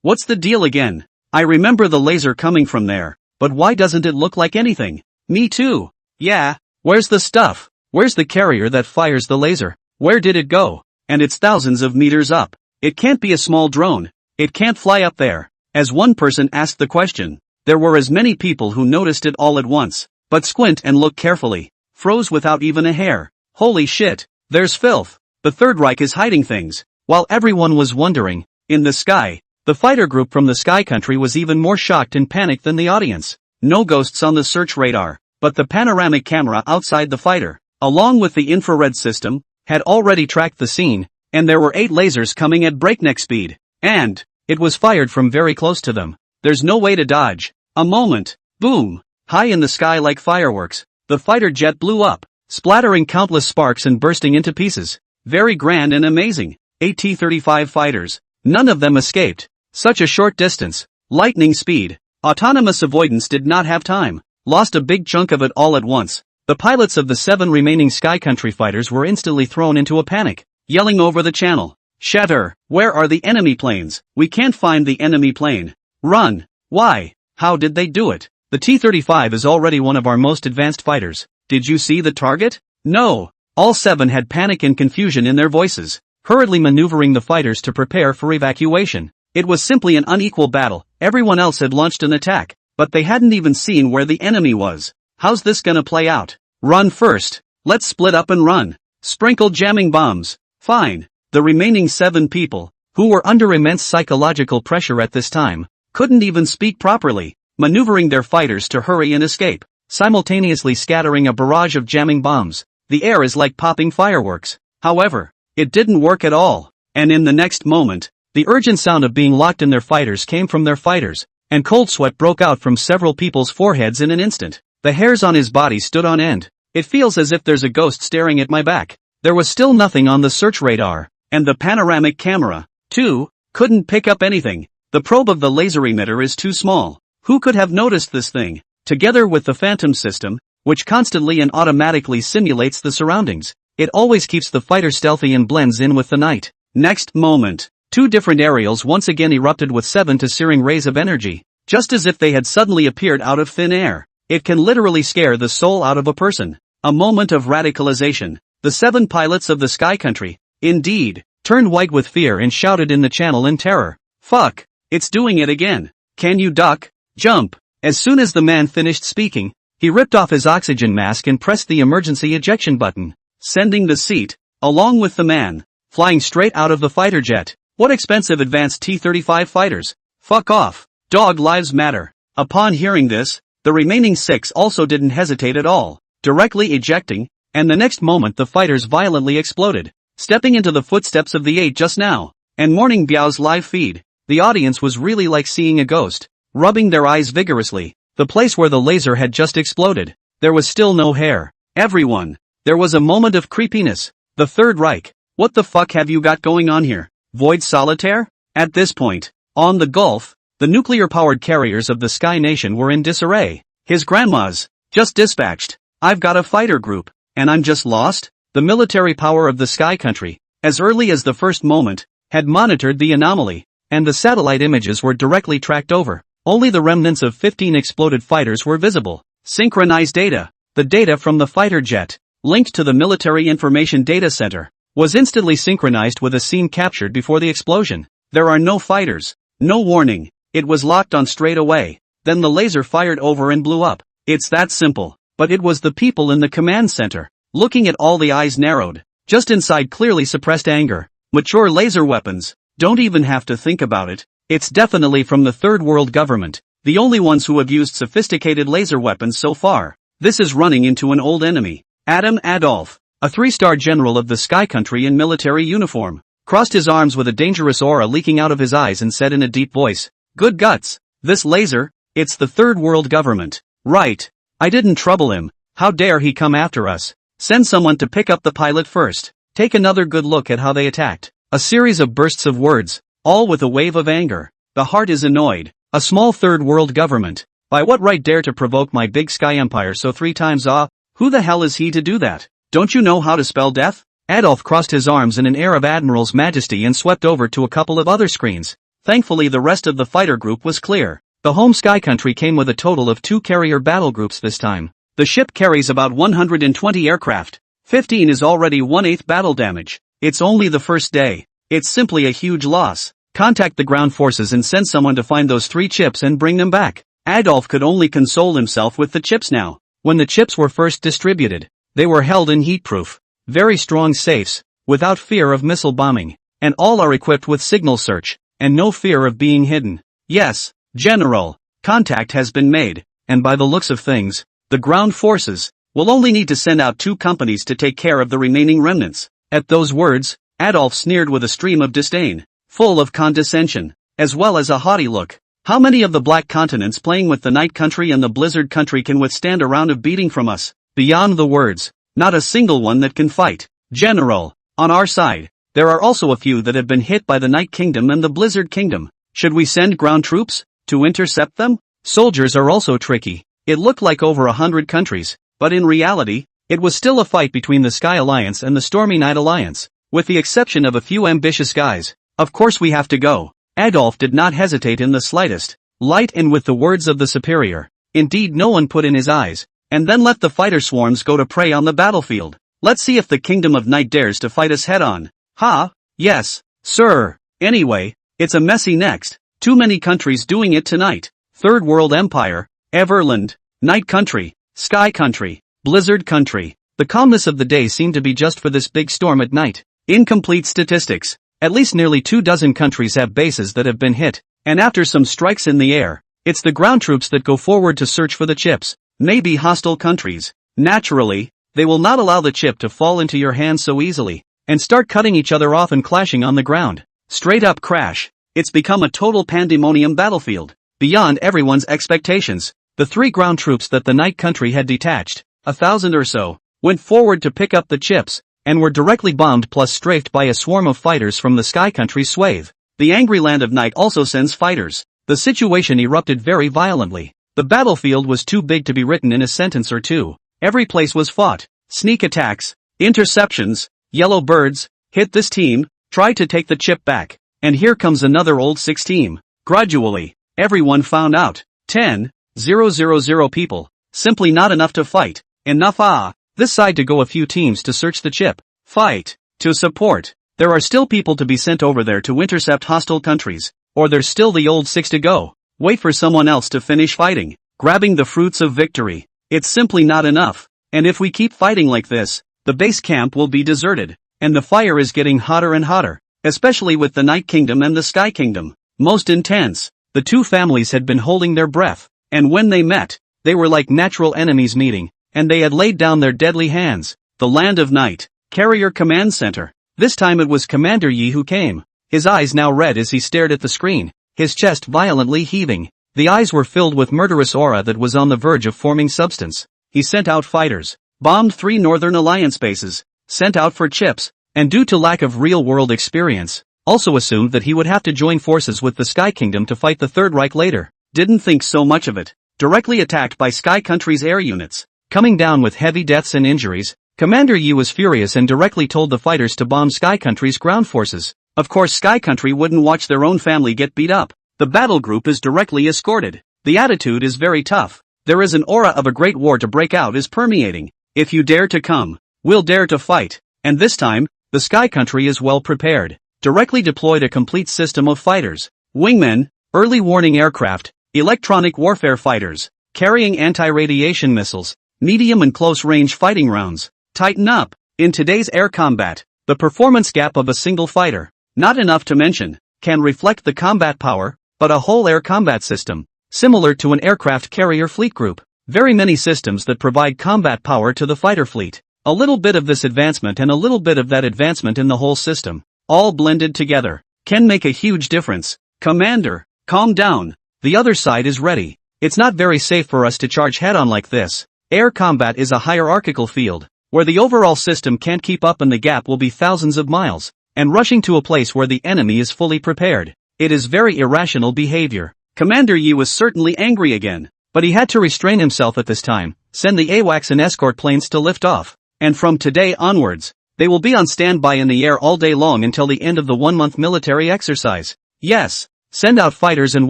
[SPEAKER 1] What's the deal again? I remember the laser coming from there, but why doesn't it look like anything? Me too. Yeah, where's the stuff? Where's the carrier that fires the laser? Where did it go? And it's thousands of meters up. It can't be a small drone. It can't fly up there. As one person asked the question, there were as many people who noticed it all at once, but squint and look carefully. Froze without even a hair. Holy shit, there's filth. The Third Reich is hiding things. While everyone was wondering, in the sky, the fighter group from the Sky Country was even more shocked and panicked than the audience. No ghosts on the search radar, but the panoramic camera outside the fighter, along with the infrared system, had already tracked the scene, and there were 8 lasers coming at breakneck speed, and it was fired from very close to them. There's no way to dodge. A moment. Boom. High in the sky like fireworks. The fighter jet blew up, splattering countless sparks and bursting into pieces. Very grand and amazing. 8 T-35 fighters. None of them escaped. Such a short distance. Lightning speed. Autonomous avoidance did not have time. Lost a big chunk of it all at once. The pilots of the 7 remaining Sky Country fighters were instantly thrown into a panic, yelling over the channel. Shatter, where are the enemy planes? We can't find the enemy plane. Run. Why? How did they do it? The T-35 is already one of our most advanced fighters. Did you see the target? No. All 7 had panic and confusion in their voices, hurriedly maneuvering the fighters to prepare for evacuation. It was simply an unequal battle. Everyone else had launched an attack, but they hadn't even seen where the enemy was. How's this gonna play out? Run first. Let's split up and run. Sprinkle jamming bombs. Fine. The remaining 7 people, who were under immense psychological pressure at this time, couldn't even speak properly, maneuvering their fighters to hurry and escape, simultaneously scattering a barrage of jamming bombs. The air is like popping fireworks. However, it didn't work at all, and in the next moment, the urgent sound of being locked in their fighters came from their fighters, and cold sweat broke out from several people's foreheads in an instant. The hairs on his body stood on end. It feels as if there's a ghost staring at my back. There was still nothing on the search radar, and the panoramic camera, too, couldn't pick up anything. The probe of the laser emitter is too small. Who could have noticed this thing? Together with the phantom system, which constantly and automatically simulates the surroundings, it always keeps the fighter stealthy and blends in with the night. Next moment, 2 different aerials once again erupted with 7 searing rays of energy, just as if they had suddenly appeared out of thin air. It can literally scare the soul out of a person. A moment of radicalization. The 7 pilots of the Sky Country, indeed, turned white with fear and shouted in the channel in terror. Fuck! It's doing it again. Can you duck? Jump! As soon as the man finished speaking, he ripped off his oxygen mask and pressed the emergency ejection button, sending the seat, along with the man, flying straight out of the fighter jet. What expensive advanced T-35 fighters. Fuck off. Dog lives matter. Upon hearing this, the remaining 6 also didn't hesitate at all, directly ejecting, and the next moment the fighters violently exploded, stepping into the footsteps of the 8 just now. And Morning Biao's live feed, the audience was really like seeing a ghost, rubbing their eyes vigorously. The place where the laser had just exploded, there was still no hair. Everyone. There was a moment of creepiness. The Third Reich. What the fuck have you got going on here? Void solitaire? At this point, on the Gulf, the nuclear-powered carriers of the Sky Nation were in disarray. His grandma's just dispatched. I've got a fighter group, and I'm just lost? The military power of the Sky Country, as early as the first moment, had monitored the anomaly, and the satellite images were directly tracked over. Only the remnants of 15 exploded fighters were visible. Synchronized data. The data from the fighter jet, linked to the Military Information Data Center, was instantly synchronized with a scene captured before the explosion. There are no fighters. No warning. It was locked on straight away. Then the laser fired over and blew up. It's that simple. But it was the people in the command center. Looking at all, the eyes narrowed. Just inside clearly suppressed anger. Mature laser weapons. Don't even have to think about it. It's definitely from the Third World government. The only ones who have used sophisticated laser weapons so far. This is running into an old enemy. Adam Adolf, a 3-star general of the Sky Country in military uniform, crossed his arms with a dangerous aura leaking out of his eyes and said in a deep voice, "Good guts. This laser, it's the Third World government. Right. I didn't trouble him. How dare he come after us? Send someone to pick up the pilot first. Take another good look at how they attacked." A series of bursts of words, all with a wave of anger. The heart is annoyed. A small Third World government. By what right dare to provoke my big Sky Empire so 3 times? Who the hell is he to do that? Don't you know how to spell death? Adolf crossed his arms in an air of Admiral's majesty and swept over to a couple of other screens. Thankfully the rest of the fighter group was clear. The home Sky Country came with a total of 2 carrier battle groups this time. The ship carries about 120 aircraft. 15 is already 1/8 battle damage. It's only the first day. It's simply a huge loss. Contact the ground forces and send someone to find those 3 chips and bring them back. Adolf could only console himself with the chips now. When the chips were first distributed, they were held in heat-proof, very strong safes, without fear of missile bombing, and all are equipped with signal search, and no fear of being hidden. Yes, General, contact has been made, and by the looks of things, the ground forces will only need to send out 2 companies to take care of the remaining remnants. At those words, Adolf sneered with a stream of disdain, full of condescension, as well as a haughty look. How many of the Black Continents playing with the Night Country and the Blizzard Country can withstand a round of beating from us? Beyond the words, not a single one that can fight. General, on our side, there are also a few that have been hit by the Night Kingdom and the Blizzard Kingdom. Should we send ground troops to intercept them? Soldiers are also tricky. It looked like over 100 countries, but in reality, it was still a fight between the Sky Alliance and the Stormy Night Alliance, with the exception of a few ambitious guys. Of course we have to go. Adolf did not hesitate in the slightest. Light and with the words of the superior. Indeed no one put in his eyes. And then let the fighter swarms go to prey on the battlefield. Let's see if the Kingdom of Night dares to fight us head on. Ha? Yes, sir. Anyway, it's a messy next. Too many countries doing it tonight. Third World Empire, Everland, Night Country, Sky Country, Blizzard Country. The calmness of the day seemed to be just for this big storm at night. Incomplete statistics. At least nearly 24 countries have bases that have been hit, and after some strikes in the air, it's the ground troops that go forward to search for the chips. Maybe hostile countries. Naturally, they will not allow the chip to fall into your hands so easily, and start cutting each other off and clashing on the ground. Straight up crash. It's become a total pandemonium battlefield. Beyond everyone's expectations, the 3 ground troops that the Night Country had detached, 1,000 or so, went forward to pick up the chips, and were directly bombed plus strafed by a swarm of fighters from the Sky Country swathe. The angry Land of Night also sends fighters. The situation erupted very violently. The battlefield was too big to be written in a sentence or two. Every place was fought. Sneak attacks, interceptions, yellow birds, hit this team, try to take the chip back, and here comes another old 6 team. Gradually, everyone found out. 10,000 people. Simply not enough to fight. Enough. This side to go a few teams to search the chip. Fight. To support. There are still people to be sent over there to intercept hostile countries. Or there's still the old 6 to go. Wait for someone else to finish fighting. Grabbing the fruits of victory. It's simply not enough. And if we keep fighting like this, the base camp will be deserted. And the fire is getting hotter and hotter. Especially with the Night Kingdom and the Sky Kingdom. Most intense. The 2 families had been holding their breath. And when they met, they were like natural enemies meeting. And they had laid down their deadly hands. The Land of Night, Carrier Command Center. This time it was Commander Yi who came. His eyes now red as he stared at the screen, his chest violently heaving. The eyes were filled with murderous aura that was on the verge of forming substance. He sent out fighters, bombed 3 Northern Alliance bases, sent out for chips, and due to lack of real-world experience, also assumed that he would have to join forces with the Sky Kingdom to fight the Third Reich later. Didn't think so much of it. Directly attacked by Sky Country's air units, coming down with heavy deaths and injuries, Commander Yi was furious and directly told the fighters to bomb Sky Country's ground forces. Of course Sky Country wouldn't watch their own family get beat up. The battle group is directly escorted. The attitude is very tough. There is an aura of a great war to break out is permeating. If you dare to come, we'll dare to fight. And this time, the Sky Country is well prepared. Directly deployed a complete system of fighters, wingmen, early warning aircraft, electronic warfare fighters, carrying anti-radiation missiles, medium and close-range fighting rounds. Tighten up. In today's air combat, the performance gap of a single fighter, not enough to mention, can reflect the combat power, but a whole air combat system, similar to an aircraft carrier fleet group. Very many systems that provide combat power to the fighter fleet. A little bit of this advancement and a little bit of that advancement in the whole system, all blended together, can make a huge difference. Commander, calm down. The other side is ready. It's not very safe for us to charge head-on like this. Air combat is a hierarchical field, where the overall system can't keep up and the gap will be thousands of miles, and rushing to a place where the enemy is fully prepared. It is very irrational behavior. Commander Yi was certainly angry again, but he had to restrain himself at this time, send the AWACS and escort planes to lift off, and from today onwards, they will be on standby in the air all day long until the end of the 1-month military exercise. Yes, send out fighters and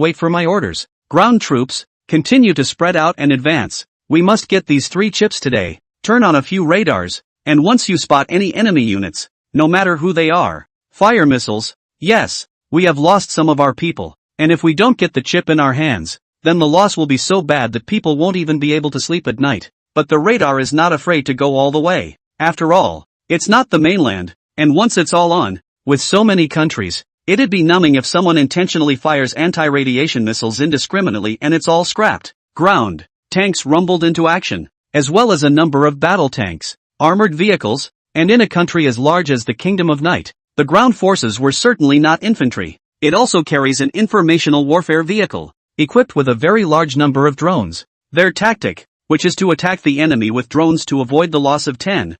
[SPEAKER 1] wait for my orders. Ground troops, continue to spread out and advance. We must get these 3 chips today. Turn on a few radars, and once you spot any enemy units, no matter who they are, fire missiles. Yes, we have lost some of our people, and if we don't get the chip in our hands, then the loss will be so bad that people won't even be able to sleep at night. But the radar is not afraid to go all the way. After all, it's not the mainland, and once it's all on, with so many countries, it'd be numbing if someone intentionally fires anti-radiation missiles indiscriminately and it's all scrapped. Ground tanks rumbled into action, as well as a number of battle tanks, armored vehicles, and in a country as large as the Kingdom of Night, the ground forces were certainly not infantry. It also carries an informational warfare vehicle, equipped with a very large number of drones. Their tactic, which is to attack the enemy with drones to avoid the loss of 10,000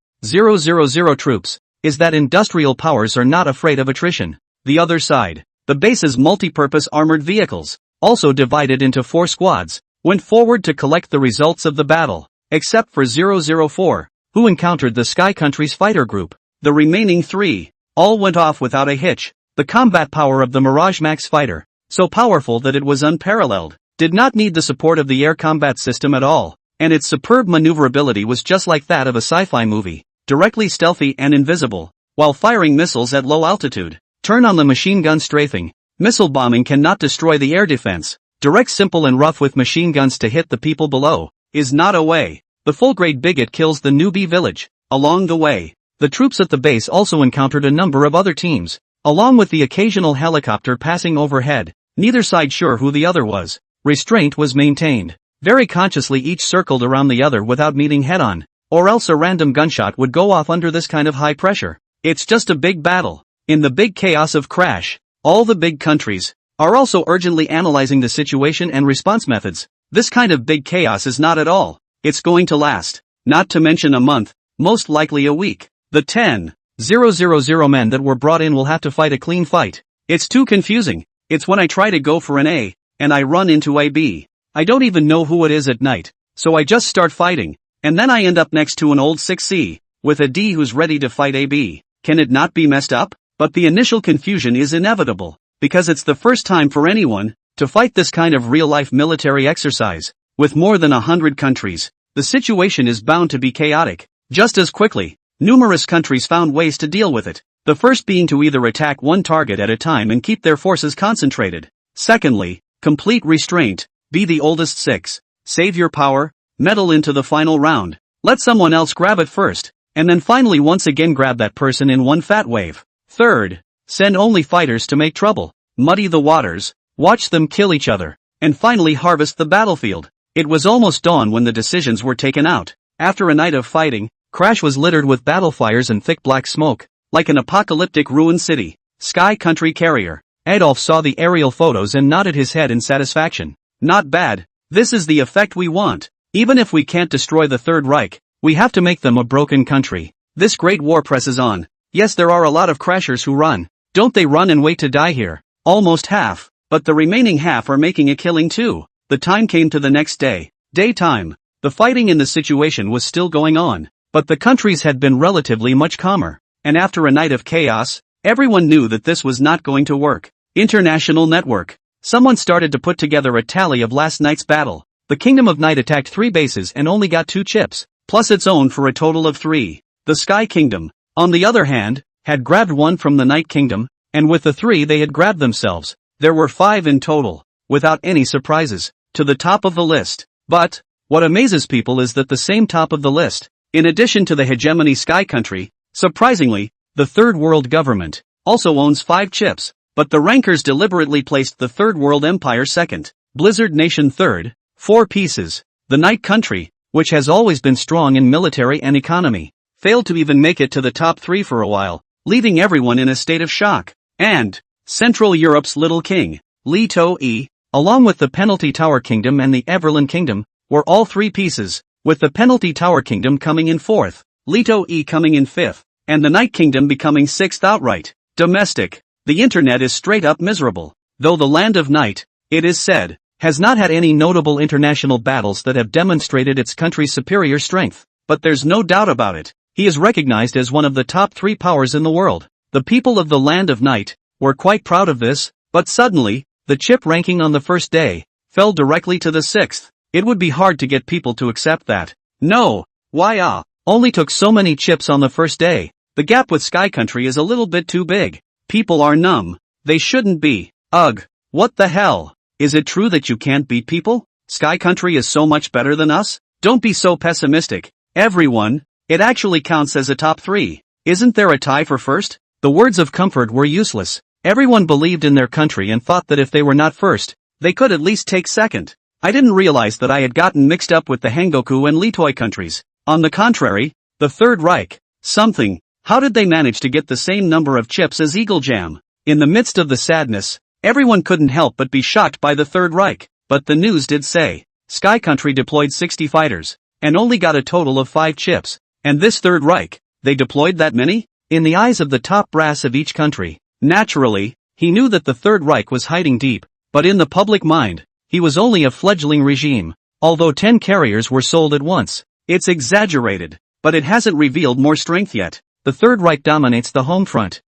[SPEAKER 1] troops, is that industrial powers are not afraid of attrition. The other side, the base's multi-purpose armored vehicles, also divided into 4 squads, went forward to collect the results of the battle, except for 004, who encountered the Sky Country's fighter group. The remaining 3, all went off without a hitch. The combat power of the Mirage Max fighter, so powerful that it was unparalleled, did not need the support of the air combat system at all, and its superb maneuverability was just like that of a sci-fi movie, directly stealthy and invisible, while firing missiles at low altitude. Turn on the machine gun strafing. Missile bombing cannot destroy the air defense. Direct, simple and rough with machine guns to hit the people below, is not a way. The full-grade bigot kills the newbie village. Along the way, the troops at the base also encountered a number of other teams, along with the occasional helicopter passing overhead, neither side sure who the other was. Restraint was maintained. Very consciously each circled around the other without meeting head-on, or else a random gunshot would go off under this kind of high pressure. It's just a big battle. In the big chaos of crash, all the big countries are also urgently analyzing the situation and response methods. This kind of big chaos is not at all. It's going to last, not to mention a month, most likely a week. The 10,000 men that were brought in will have to fight a clean fight. It's too confusing. It's when I try to go for an A, and I run into a B. I don't even know who it is at night, so I just start fighting, and then I end up next to an old 6C, with a D who's ready to fight a B. Can it not be messed up? But the initial confusion is inevitable, because it's the first time for anyone to fight this kind of real-life military exercise. With more than 100 countries, the situation is bound to be chaotic. Just as quickly, numerous countries found ways to deal with it. The first being to either attack one target at a time and keep their forces concentrated. Secondly, complete restraint. Be the oldest 6. Save your power, meddle into the final round. Let someone else grab it first, and then finally once again grab that person in one fat wave. Third, send only fighters to make trouble, muddy the waters, watch them kill each other, and finally harvest the battlefield. It was almost dawn when the decisions were taken out. After a night of fighting, Crash was littered with battle fires and thick black smoke, like an apocalyptic ruined city. Sky Country Carrier. Adolf saw the aerial photos and nodded his head in satisfaction. Not bad. This is the effect we want. Even if we can't destroy the Third Reich, we have to make them a broken country. This great war presses on. Yes, there are a lot of crashers who run. Don't they run and wait to die here? Almost half. But the remaining half are making a killing too. The time came to the next day. Daytime. The fighting in the situation was still going on. But the countries had been relatively much calmer. And after a night of chaos, everyone knew that this was not going to work. International network. Someone started to put together a tally of last night's battle. The Kingdom of Night attacked 3 bases and only got 2 chips, plus its own for a total of 3. The Sky Kingdom, on the other hand, had grabbed 1 from the Night Kingdom, and with the 3 they had grabbed themselves. There were 5 in total, without any surprises, to the top of the list. But, what amazes people is that the same top of the list, in addition to the hegemony Sky Country, surprisingly, the Third World Government, also owns 5 chips, but the rankers deliberately placed the Third World Empire second, Blizzard Nation third, 4 pieces. The Night Country, which has always been strong in military and economy, failed to even make it to the top 3 for a while, leaving everyone in a state of shock. And Central Europe's Little King, Leto-e, along with the Penalty Tower Kingdom and the Everland Kingdom, were all 3 pieces, with the Penalty Tower Kingdom coming in 4th, Leto-e coming in 5th, and the Night Kingdom becoming 6th outright. Domestic. The internet is straight up miserable. Though the Land of Night, it is said, has not had any notable international battles that have demonstrated its country's superior strength, but there's no doubt about it. He is recognized as one of the top 3 powers in the world. The people of the Land of Night were quite proud of this, but suddenly, the chip ranking on the first day fell directly to the 6th. It would be hard to get people to accept that. No, why only took so many chips on the first day. The gap with Sky Country is a little bit too big. People are numb. They shouldn't be. Ugh. What the hell? Is it true that you can't beat people? Sky Country is so much better than us? Don't be so pessimistic. Everyone, it actually counts as a top 3. Isn't there a tie for first? The words of comfort were useless. Everyone believed in their country and thought that if they were not first, they could at least take second. I didn't realize that I had gotten mixed up with the Hengoku and Litoi countries. On the contrary, the Third Reich, something. How did they manage to get the same number of chips as Eagle Jam? In the midst of the sadness, everyone couldn't help but be shocked by the Third Reich. But the news did say, Sky Country deployed 60 fighters, and only got a total of 5 chips. And this Third Reich, they deployed that many? In the eyes of the top brass of each country, naturally, he knew that the Third Reich was hiding deep, but in the public mind, he was only a fledgling regime. Although 10 carriers were sold at once, it's exaggerated, but it hasn't revealed more strength yet. The Third Reich dominates the home front.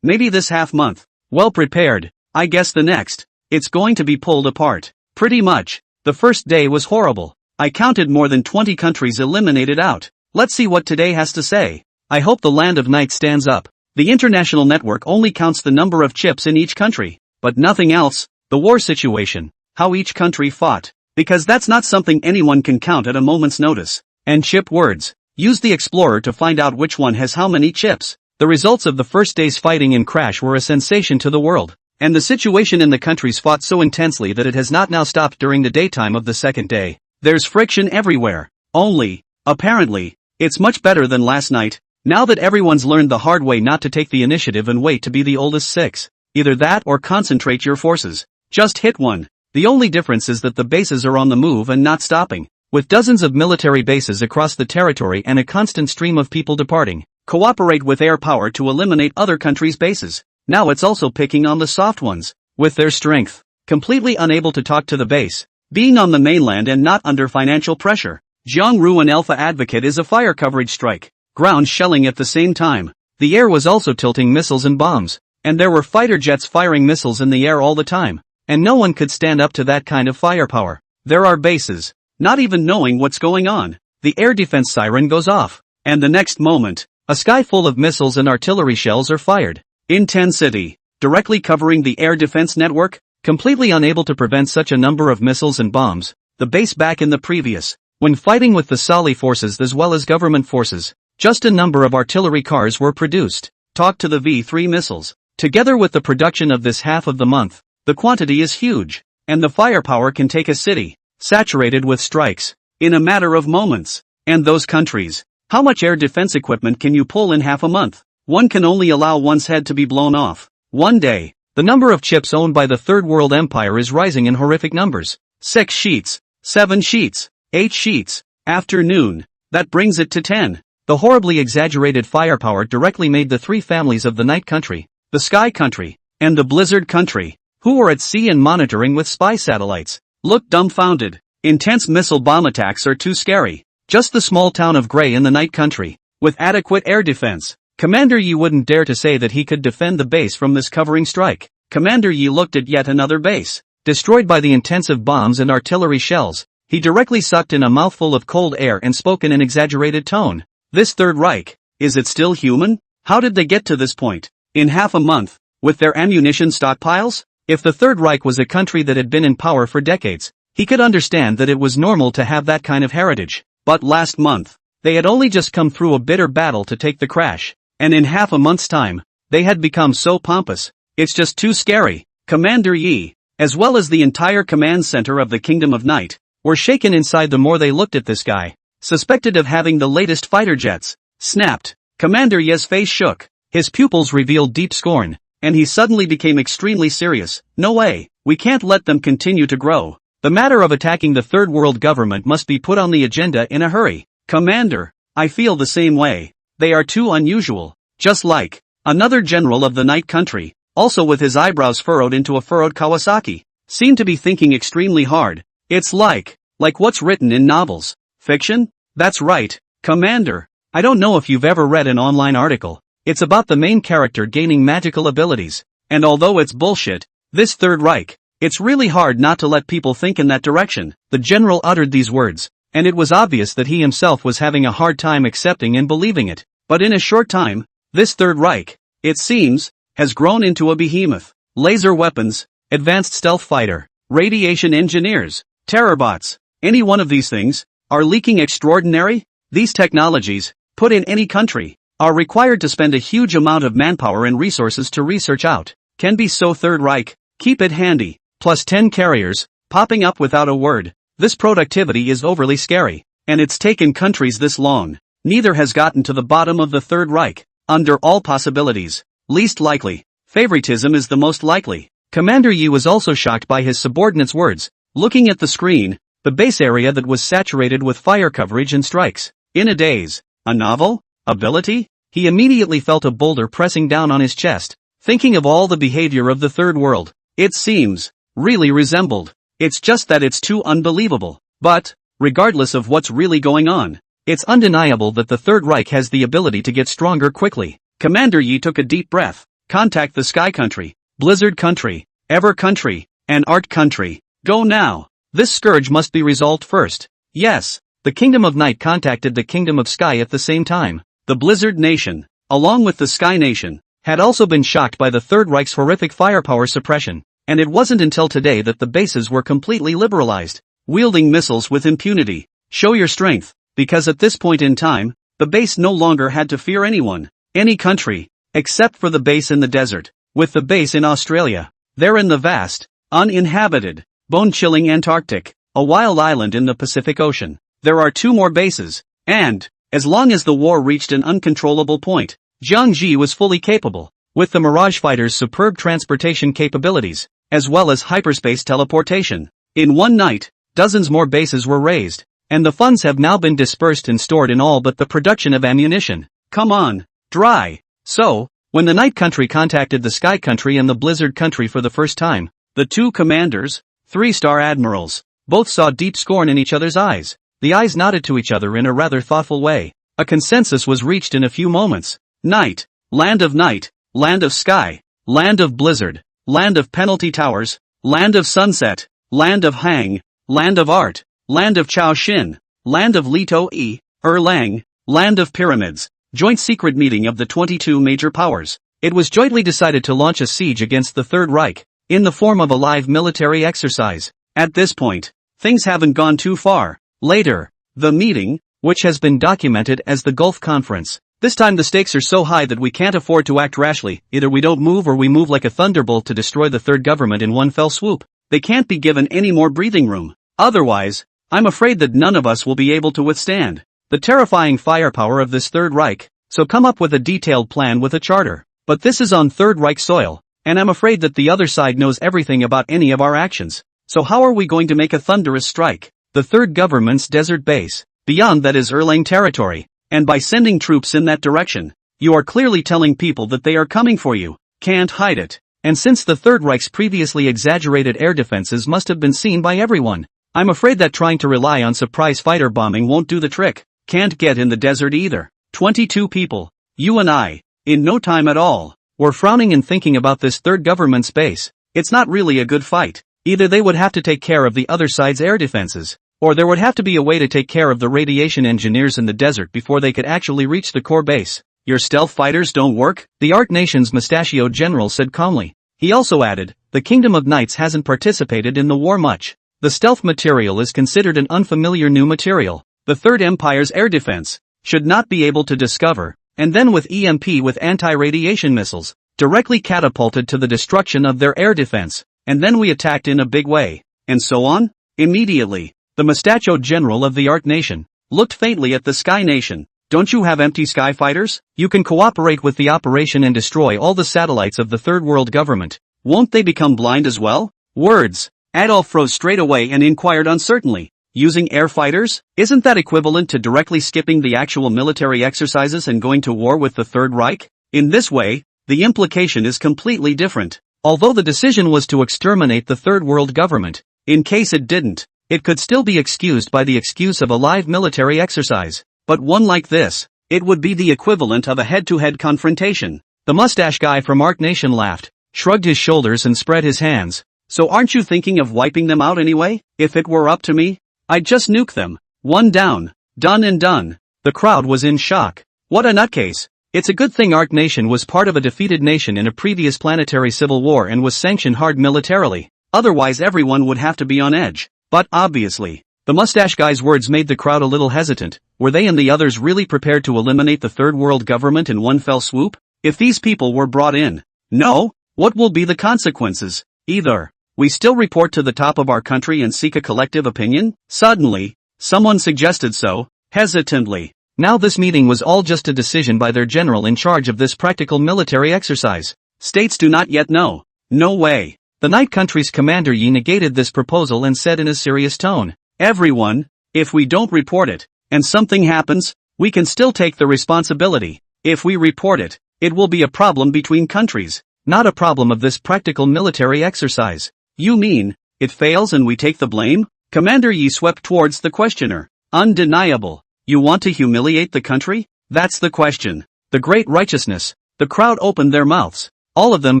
[SPEAKER 1] Maybe this half month. Well prepared. I guess the next. It's going to be pulled apart. Pretty much. The first day was horrible. I counted more than 20 countries eliminated out. Let's see what today has to say. I hope the Land of Night stands up. The international network only counts the number of chips in each country, but nothing else. The war situation. How each country fought. Because that's not something anyone can count at a moment's notice. And chip words. Use the Explorer to find out which one has how many chips. The results of the first day's fighting in Crash were a sensation to the world, and the situation in the countries fought so intensely that it has not now stopped during the daytime of the second day. There's friction everywhere. Only, apparently, it's much better than last night, now that everyone's learned the hard way not to take the initiative and wait to be the oldest 6. Either that or concentrate your forces. Just hit one. The only difference is that the bases are on the move and not stopping. With dozens of military bases across the territory and a constant stream of people departing, cooperate with air power to eliminate other countries' bases. Now it's also picking on the soft ones, with their strength, completely unable to talk to the base, being on the mainland and not under financial pressure. Jiangru and Alpha Advocate is a fire coverage strike, ground shelling at the same time. The air was also tilting missiles and bombs, and there were fighter jets firing missiles in the air all the time, and no one could stand up to that kind of firepower. There are bases. Not even knowing what's going on, the air defense siren goes off, and the next moment, a sky full of missiles and artillery shells are fired. In Ten City, directly covering the air defense network, completely unable to prevent such a number of missiles and bombs, the base back in the previous, when fighting with the Sali forces as well as government forces, just a number of artillery cars were produced. Talk to the V3 missiles. Together with the production of this half of the month, the quantity is huge, and the firepower can take a city saturated with strikes, in a matter of moments. And those countries, how much air defense equipment can you pull in half a month? One can only allow one's head to be blown off. One day, the number of chips owned by the Third World Empire is rising in horrific numbers. 6 sheets, 7 sheets, 8 sheets, afternoon, that brings it to 10. The horribly exaggerated firepower directly made the three families of the Night Country, the Sky Country, and the Blizzard Country, who were at sea and monitoring with spy satellites, look dumbfounded. Intense missile bomb attacks are too scary. Just the small town of Gray in the Night Country, with adequate air defense. Commander Yi wouldn't dare to say that he could defend the base from this covering strike. Commander Yi looked at yet another base, destroyed by the intensive bombs and artillery shells. He directly sucked in a mouthful of cold air and spoke in an exaggerated tone. This Third Reich, is it still human? How did they get to this point? In half a month, with their ammunition stockpiles? If the Third Reich was a country that had been in power for decades, he could understand that it was normal to have that kind of heritage. But last month, they had only just come through a bitter battle to take the crash, and in half a month's time, they had become so pompous. It's just too scary. Commander Yi, as well as the entire command center of the Kingdom of Night, were shaken inside the more they looked at this guy, suspected of having the latest fighter jets. Snapped. Commander Yi's face shook, his pupils revealed deep scorn, and he suddenly became extremely serious. No way, we can't let them continue to grow. The matter of attacking the Third World government must be put on the agenda in a hurry. Commander, I feel the same way. They are too unusual. Just like another general of the Night Country, also with his eyebrows furrowed into a furrowed Kawasaki, seemed to be thinking extremely hard. It's like what's written in novels. Fiction? That's right, Commander. I don't know if you've ever read an online article. It's about the main character gaining magical abilities. And although it's bullshit, this Third Reich, it's really hard not to let people think in that direction. The general uttered these words, and it was obvious that he himself was having a hard time accepting and believing it. But in a short time, this Third Reich, it seems, has grown into a behemoth. Laser weapons, advanced stealth fighter, radiation engineers, terrorbots, any one of these things, are leaking extraordinary. These technologies, put in any country, are required to spend a huge amount of manpower and resources to research out. Can be so Third Reich, keep it handy. Plus 10 carriers, popping up without a word. This productivity is overly scary, and it's taken countries this long. Neither has gotten to the bottom of the Third Reich. Under all possibilities, least likely, favoritism is the most likely. Commander Yi was also shocked by his subordinate's words. Looking at the screen, the base area that was saturated with fire coverage and strikes. In a daze, a novel? Ability? He immediately felt a boulder pressing down on his chest, thinking of all the behavior of the Third World. It seems really resembled. It's just that it's too unbelievable. But, regardless of what's really going on, it's undeniable that the Third Reich has the ability to get stronger quickly. Commander Yi took a deep breath. Contact the Sky Country, Blizzard Country, Ever Country, and Art Country. Go now. This scourge must be resolved first. Yes, the Kingdom of Night contacted the Kingdom of Sky at the same time. The Blizzard Nation, along with the Sky Nation, had also been shocked by the Third Reich's horrific firepower suppression. And it wasn't until today that the bases were completely liberalized, wielding missiles with impunity. Show your strength, because at this point in time, the base no longer had to fear anyone, any country, except for the base in the desert. With the base in Australia, there in the vast, uninhabited, bone-chilling Antarctic, a wild island in the Pacific Ocean, there are 2 more bases, and, as long as the war reached an uncontrollable point, Jiangxi was fully capable, with the Mirage Fighter's superb transportation capabilities, as well as hyperspace teleportation. In one night, dozens more bases were raised, and the funds have now been dispersed and stored in all but the production of ammunition. Come on, dry. So, when the Night Country contacted the Sky Country and the Blizzard Country for the first time, the 2 commanders, 3-star admirals, both saw deep scorn in each other's eyes. The eyes nodded to each other in a rather thoughtful way. A consensus was reached in a few moments. Night, land of night, land of sky, land of blizzard, land of penalty towers, land of sunset, land of hang, land of art, land of Chao Xin, land of Lito E, Erlang, land of pyramids. Joint secret meeting of the 22 major powers. It was jointly decided to launch a siege against the Third Reich, in the form of a live military exercise. At this point, things haven't gone too far. Later, the meeting, which has been documented as the Gulf Conference. This time the stakes are so high that we can't afford to act rashly. Either we don't move or we move like a thunderbolt to destroy the third government in one fell swoop. They can't be given any more breathing room. Otherwise, I'm afraid that none of us will be able to withstand the terrifying firepower of this Third Reich. So come up with a detailed plan with a charter. But this is on Third Reich soil, and I'm afraid that the other side knows everything about any of our actions. So how are we going to make a thunderous strike? The third government's desert base. Beyond that is Erlang territory, And by sending troops in that direction, you are clearly telling people that they are coming for you. Can't hide it. And since the Third Reich's previously exaggerated air defenses must have been seen by everyone, I'm afraid that trying to rely on surprise fighter bombing won't do the trick. Can't get in the desert either. 22 people, you and I, in no time at all, were frowning and thinking about this third government's base. It's not really a good fight. Either they would have to take care of the other side's air defenses, or there would have to be a way to take care of the radiation engineers in the desert before they could actually reach the core base. Your stealth fighters don't work? The Arc Nation's mustachioed general said calmly. He also added, the Kingdom of Knights hasn't participated in the war much. The stealth material is considered an unfamiliar new material. The Third Empire's air defense should not be able to discover, and then with EMP with anti-radiation missiles, directly catapulted to the destruction of their air defense, and then we attacked in a big way, and so on? Immediately, the mustachioed general of the Arc Nation looked faintly at the Sky Nation. Don't you have empty sky fighters? You can cooperate with the operation and destroy all the satellites of the Third World government. Won't they become blind as well? Words. Adolf froze straight away and inquired uncertainly. Using air fighters? Isn't that equivalent to directly skipping the actual military exercises and going to war with the Third Reich? In this way, the implication is completely different. Although the decision was to exterminate the Third World government, in case it didn't, it could still be excused by the excuse of a live military exercise. But one like this, it would be the equivalent of a head-to-head confrontation. The mustache guy from Arc Nation laughed, shrugged his shoulders and spread his hands. So aren't you thinking of wiping them out anyway? If it were up to me, I'd just nuke them. One down. Done and done. The crowd was in shock. What a nutcase. It's a good thing Arc Nation was part of a defeated nation in a previous planetary civil war and was sanctioned hard militarily. Otherwise everyone would have to be on edge. But obviously, the mustache guy's words made the crowd a little hesitant. Were they and the others really prepared to eliminate the Third World government in one fell swoop? If these people were brought in, no, what will be the consequences? Either we still report to the top of our country and seek a collective opinion? Suddenly, someone suggested so, hesitantly. Now this meeting was all just a decision by their general in charge of this practical military exercise. States do not yet know. No way. The Night Country's Commander Yi negated this proposal and said in a serious tone, everyone, if we don't report it, and something happens, we can still take the responsibility. If we report it, it will be a problem between countries, not a problem of this practical military exercise. You mean, it fails and we take the blame? Commander Yi swept towards the questioner. Undeniable. You want to humiliate the country? That's the question. The great righteousness. The crowd opened their mouths. All of them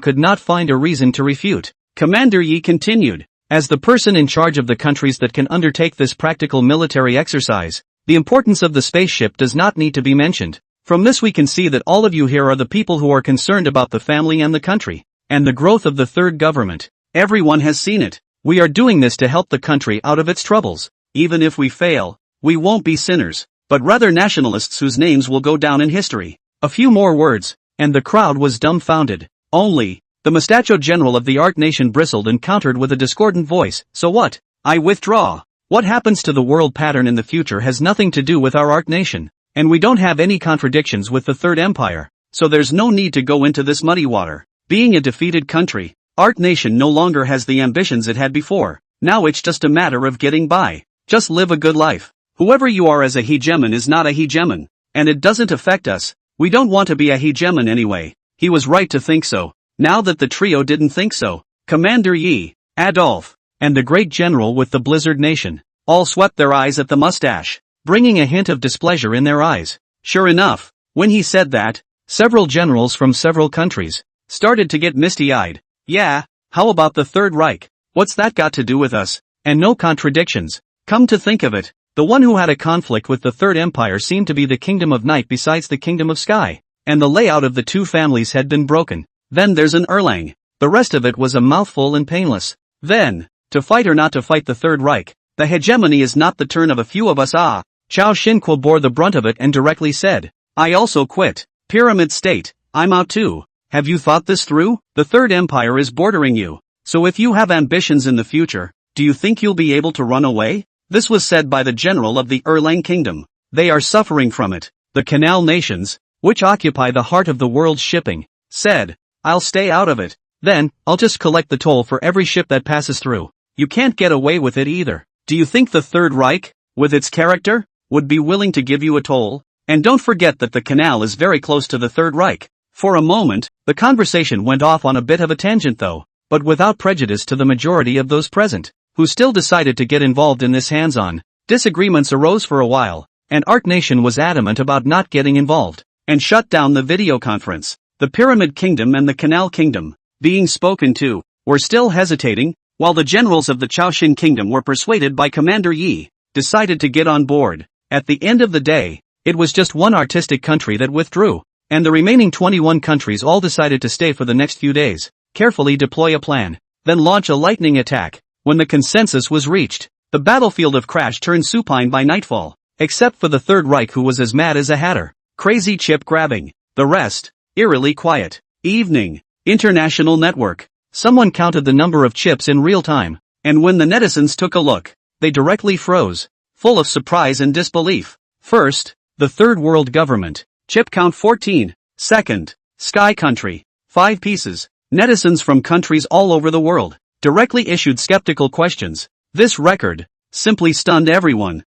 [SPEAKER 1] could not find a reason to refute. Commander Yi continued. As the person in charge of the countries that can undertake this practical military exercise, the importance of the spaceship does not need to be mentioned. From this we can see that all of you here are the people who are concerned about the family and the country, and the growth of the third government. Everyone has seen it. We are doing this to help the country out of its troubles. Even if we fail, we won't be sinners, but rather nationalists whose names will go down in history. A few more words, and the crowd was dumbfounded. Only, the mustachioed general of the Arc Nation bristled and countered with a discordant voice. So what? I withdraw. What happens to the world pattern in the future has nothing to do with our Arc Nation, and we don't have any contradictions with the Third Empire, so there's no need to go into this muddy water. Being a defeated country, Arc Nation no longer has the ambitions it had before. Now it's just a matter of getting by. Just live a good life. Whoever you are as a hegemon is not a hegemon, and it doesn't affect us. We don't want to be a hegemon anyway. He was right to think so. Now that the trio didn't think so, Commander Yi, Adolf, and the great general with the Blizzard Nation, all swept their eyes at the mustache, bringing a hint of displeasure in their eyes. Sure enough, when he said that, several generals from several countries started to get misty-eyed. Yeah, how about the Third Reich? What's that got to do with us? And no contradictions. Come to think of it, the one who had a conflict with the Third Empire seemed to be the Kingdom of Night besides the Kingdom of Sky, and the layout of the two families had been broken. Then there's an Erlang. The rest of it was a mouthful and painless. Then, to fight or not to fight the Third Reich, the hegemony is not the turn of a few of us. Chao Xinquo bore the brunt of it and directly said, I also quit. Pyramid State, I'm out too. Have you thought this through? The Third Empire is bordering you. So if you have ambitions in the future, do you think you'll be able to run away? This was said by the general of the Erlang Kingdom. They are suffering from it. The Canal Nations, which occupy the heart of the world's shipping, said, I'll stay out of it. Then, I'll just collect the toll for every ship that passes through. You can't get away with it either. Do you think the Third Reich, with its character, would be willing to give you a toll? And don't forget that the canal is very close to the Third Reich. For a moment, the conversation went off on a bit of a tangent though, but without prejudice to the majority of those present, who still decided to get involved in this hands-on. Disagreements arose for a while, and Art Nation was adamant about not getting involved, and shut down the video conference. The Pyramid Kingdom and the Canal Kingdom, being spoken to, were still hesitating, while the generals of the Chaoshin Kingdom were persuaded by Commander Yi, decided to get on board. At the end of the day, it was just one artistic country that withdrew, and the remaining 21 countries all decided to stay for the next few days, carefully deploy a plan, then launch a lightning attack. When the consensus was reached, the battlefield of Crash turned supine by nightfall, except for the Third Reich, who was as mad as a hatter, crazy chip grabbing. The rest, eerily quiet. Evening. International network. Someone counted the number of chips in real time, and when the netizens took a look, they directly froze, full of surprise and disbelief. First, the Third World Government. Chip count 14. Second, Sky Country. 5 pieces. Netizens from countries all over the world directly issued skeptical questions. This record simply stunned everyone.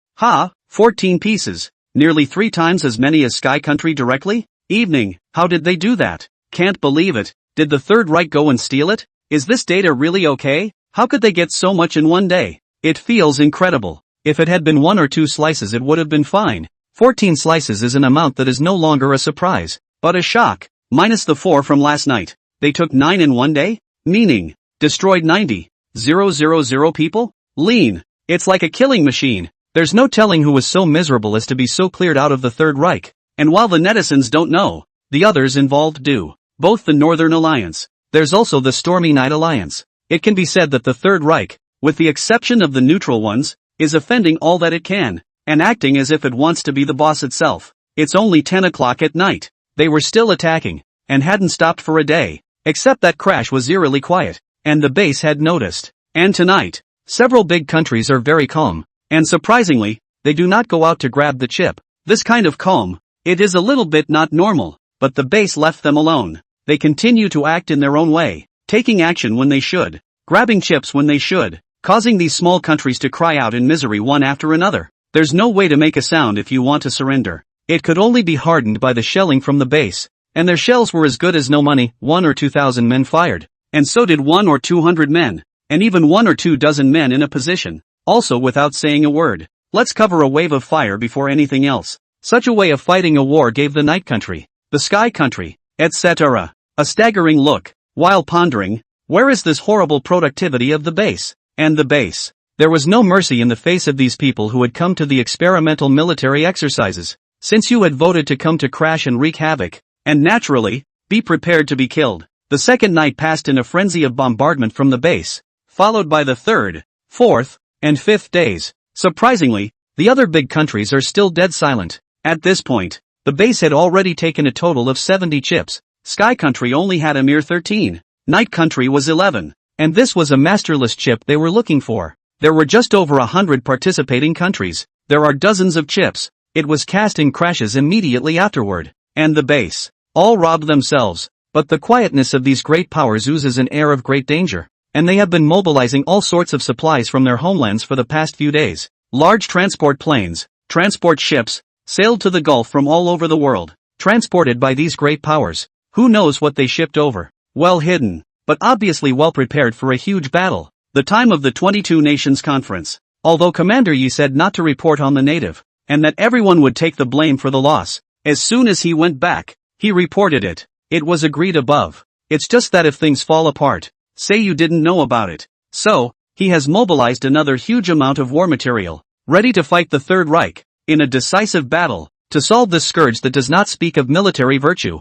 [SPEAKER 1] 14 pieces. Nearly 3 times as many as Sky Country directly? Evening. How did they do that? Can't believe it. Did the Third Reich go and steal it? Is this data really okay? How could they get so much in one day? It feels incredible. If it had been 1 or 2 slices it would have been fine. 14 slices is an amount that is no longer a surprise, but a shock. Minus the 4 from last night. They took 9 in one day? Meaning, destroyed 90,000 people? Lean. It's like a killing machine. There's no telling who was so miserable as to be so cleared out of the Third Reich. And while the netizens don't know, the others involved do. Both the Northern Alliance. There's also the Stormy Night Alliance. It can be said that the Third Reich, with the exception of the neutral ones, is offending all that it can, and acting as if it wants to be the boss itself. It's only 10 o'clock at night. They were still attacking, and hadn't stopped for a day, except that Crash was eerily quiet, and the base had noticed. And tonight, several big countries are very calm, and surprisingly, they do not go out to grab the chip. This kind of calm, it is a little bit not normal, but the base left them alone. They continue to act in their own way, taking action when they should, grabbing chips when they should, causing these small countries to cry out in misery one after another. There's no way to make a sound if you want to surrender. It could only be hardened by the shelling from the base, and their shells were as good as no money. 1 or 2,000 men fired, and so did 1 or 200 men, and even 1 or 2 dozen men in a position, also without saying a word. Let's cover a wave of fire before anything else. Such a way of fighting a war gave the Night Country, the Sky Country, etc. a staggering look, while pondering, where is this horrible productivity of the base? And the base. There was no mercy in the face of these people who had come to the experimental military exercises. Since you had voted to come to crash and wreak havoc, and naturally, be prepared to be killed. The second night passed in a frenzy of bombardment from the base, followed by the third, fourth, and fifth days. Surprisingly, the other big countries are still dead silent. At this point, the base had already taken a total of 70 chips. Sky Country only had a mere 13. Night Country was 11. And this was a masterless chip they were looking for. There were just over 100 participating countries. There are dozens of chips. It was cast in crashes immediately afterward. And the base. All robbed themselves. But the quietness of these great powers oozes an air of great danger. And they have been mobilizing all sorts of supplies from their homelands for the past few days. Large transport planes, transport ships, sailed to the Gulf from all over the world, transported by these great powers. Who knows what they shipped over? Well hidden, but obviously well prepared for a huge battle. The time of the 22 Nations Conference. Although Commander Yi said not to report on the native, and that everyone would take the blame for the loss. As soon as he went back, he reported it. It was agreed above. It's just that if things fall apart, say you didn't know about it. So, he has mobilized another huge amount of war material, ready to fight the Third Reich, in a decisive battle, to solve this scourge that does not speak of military virtue.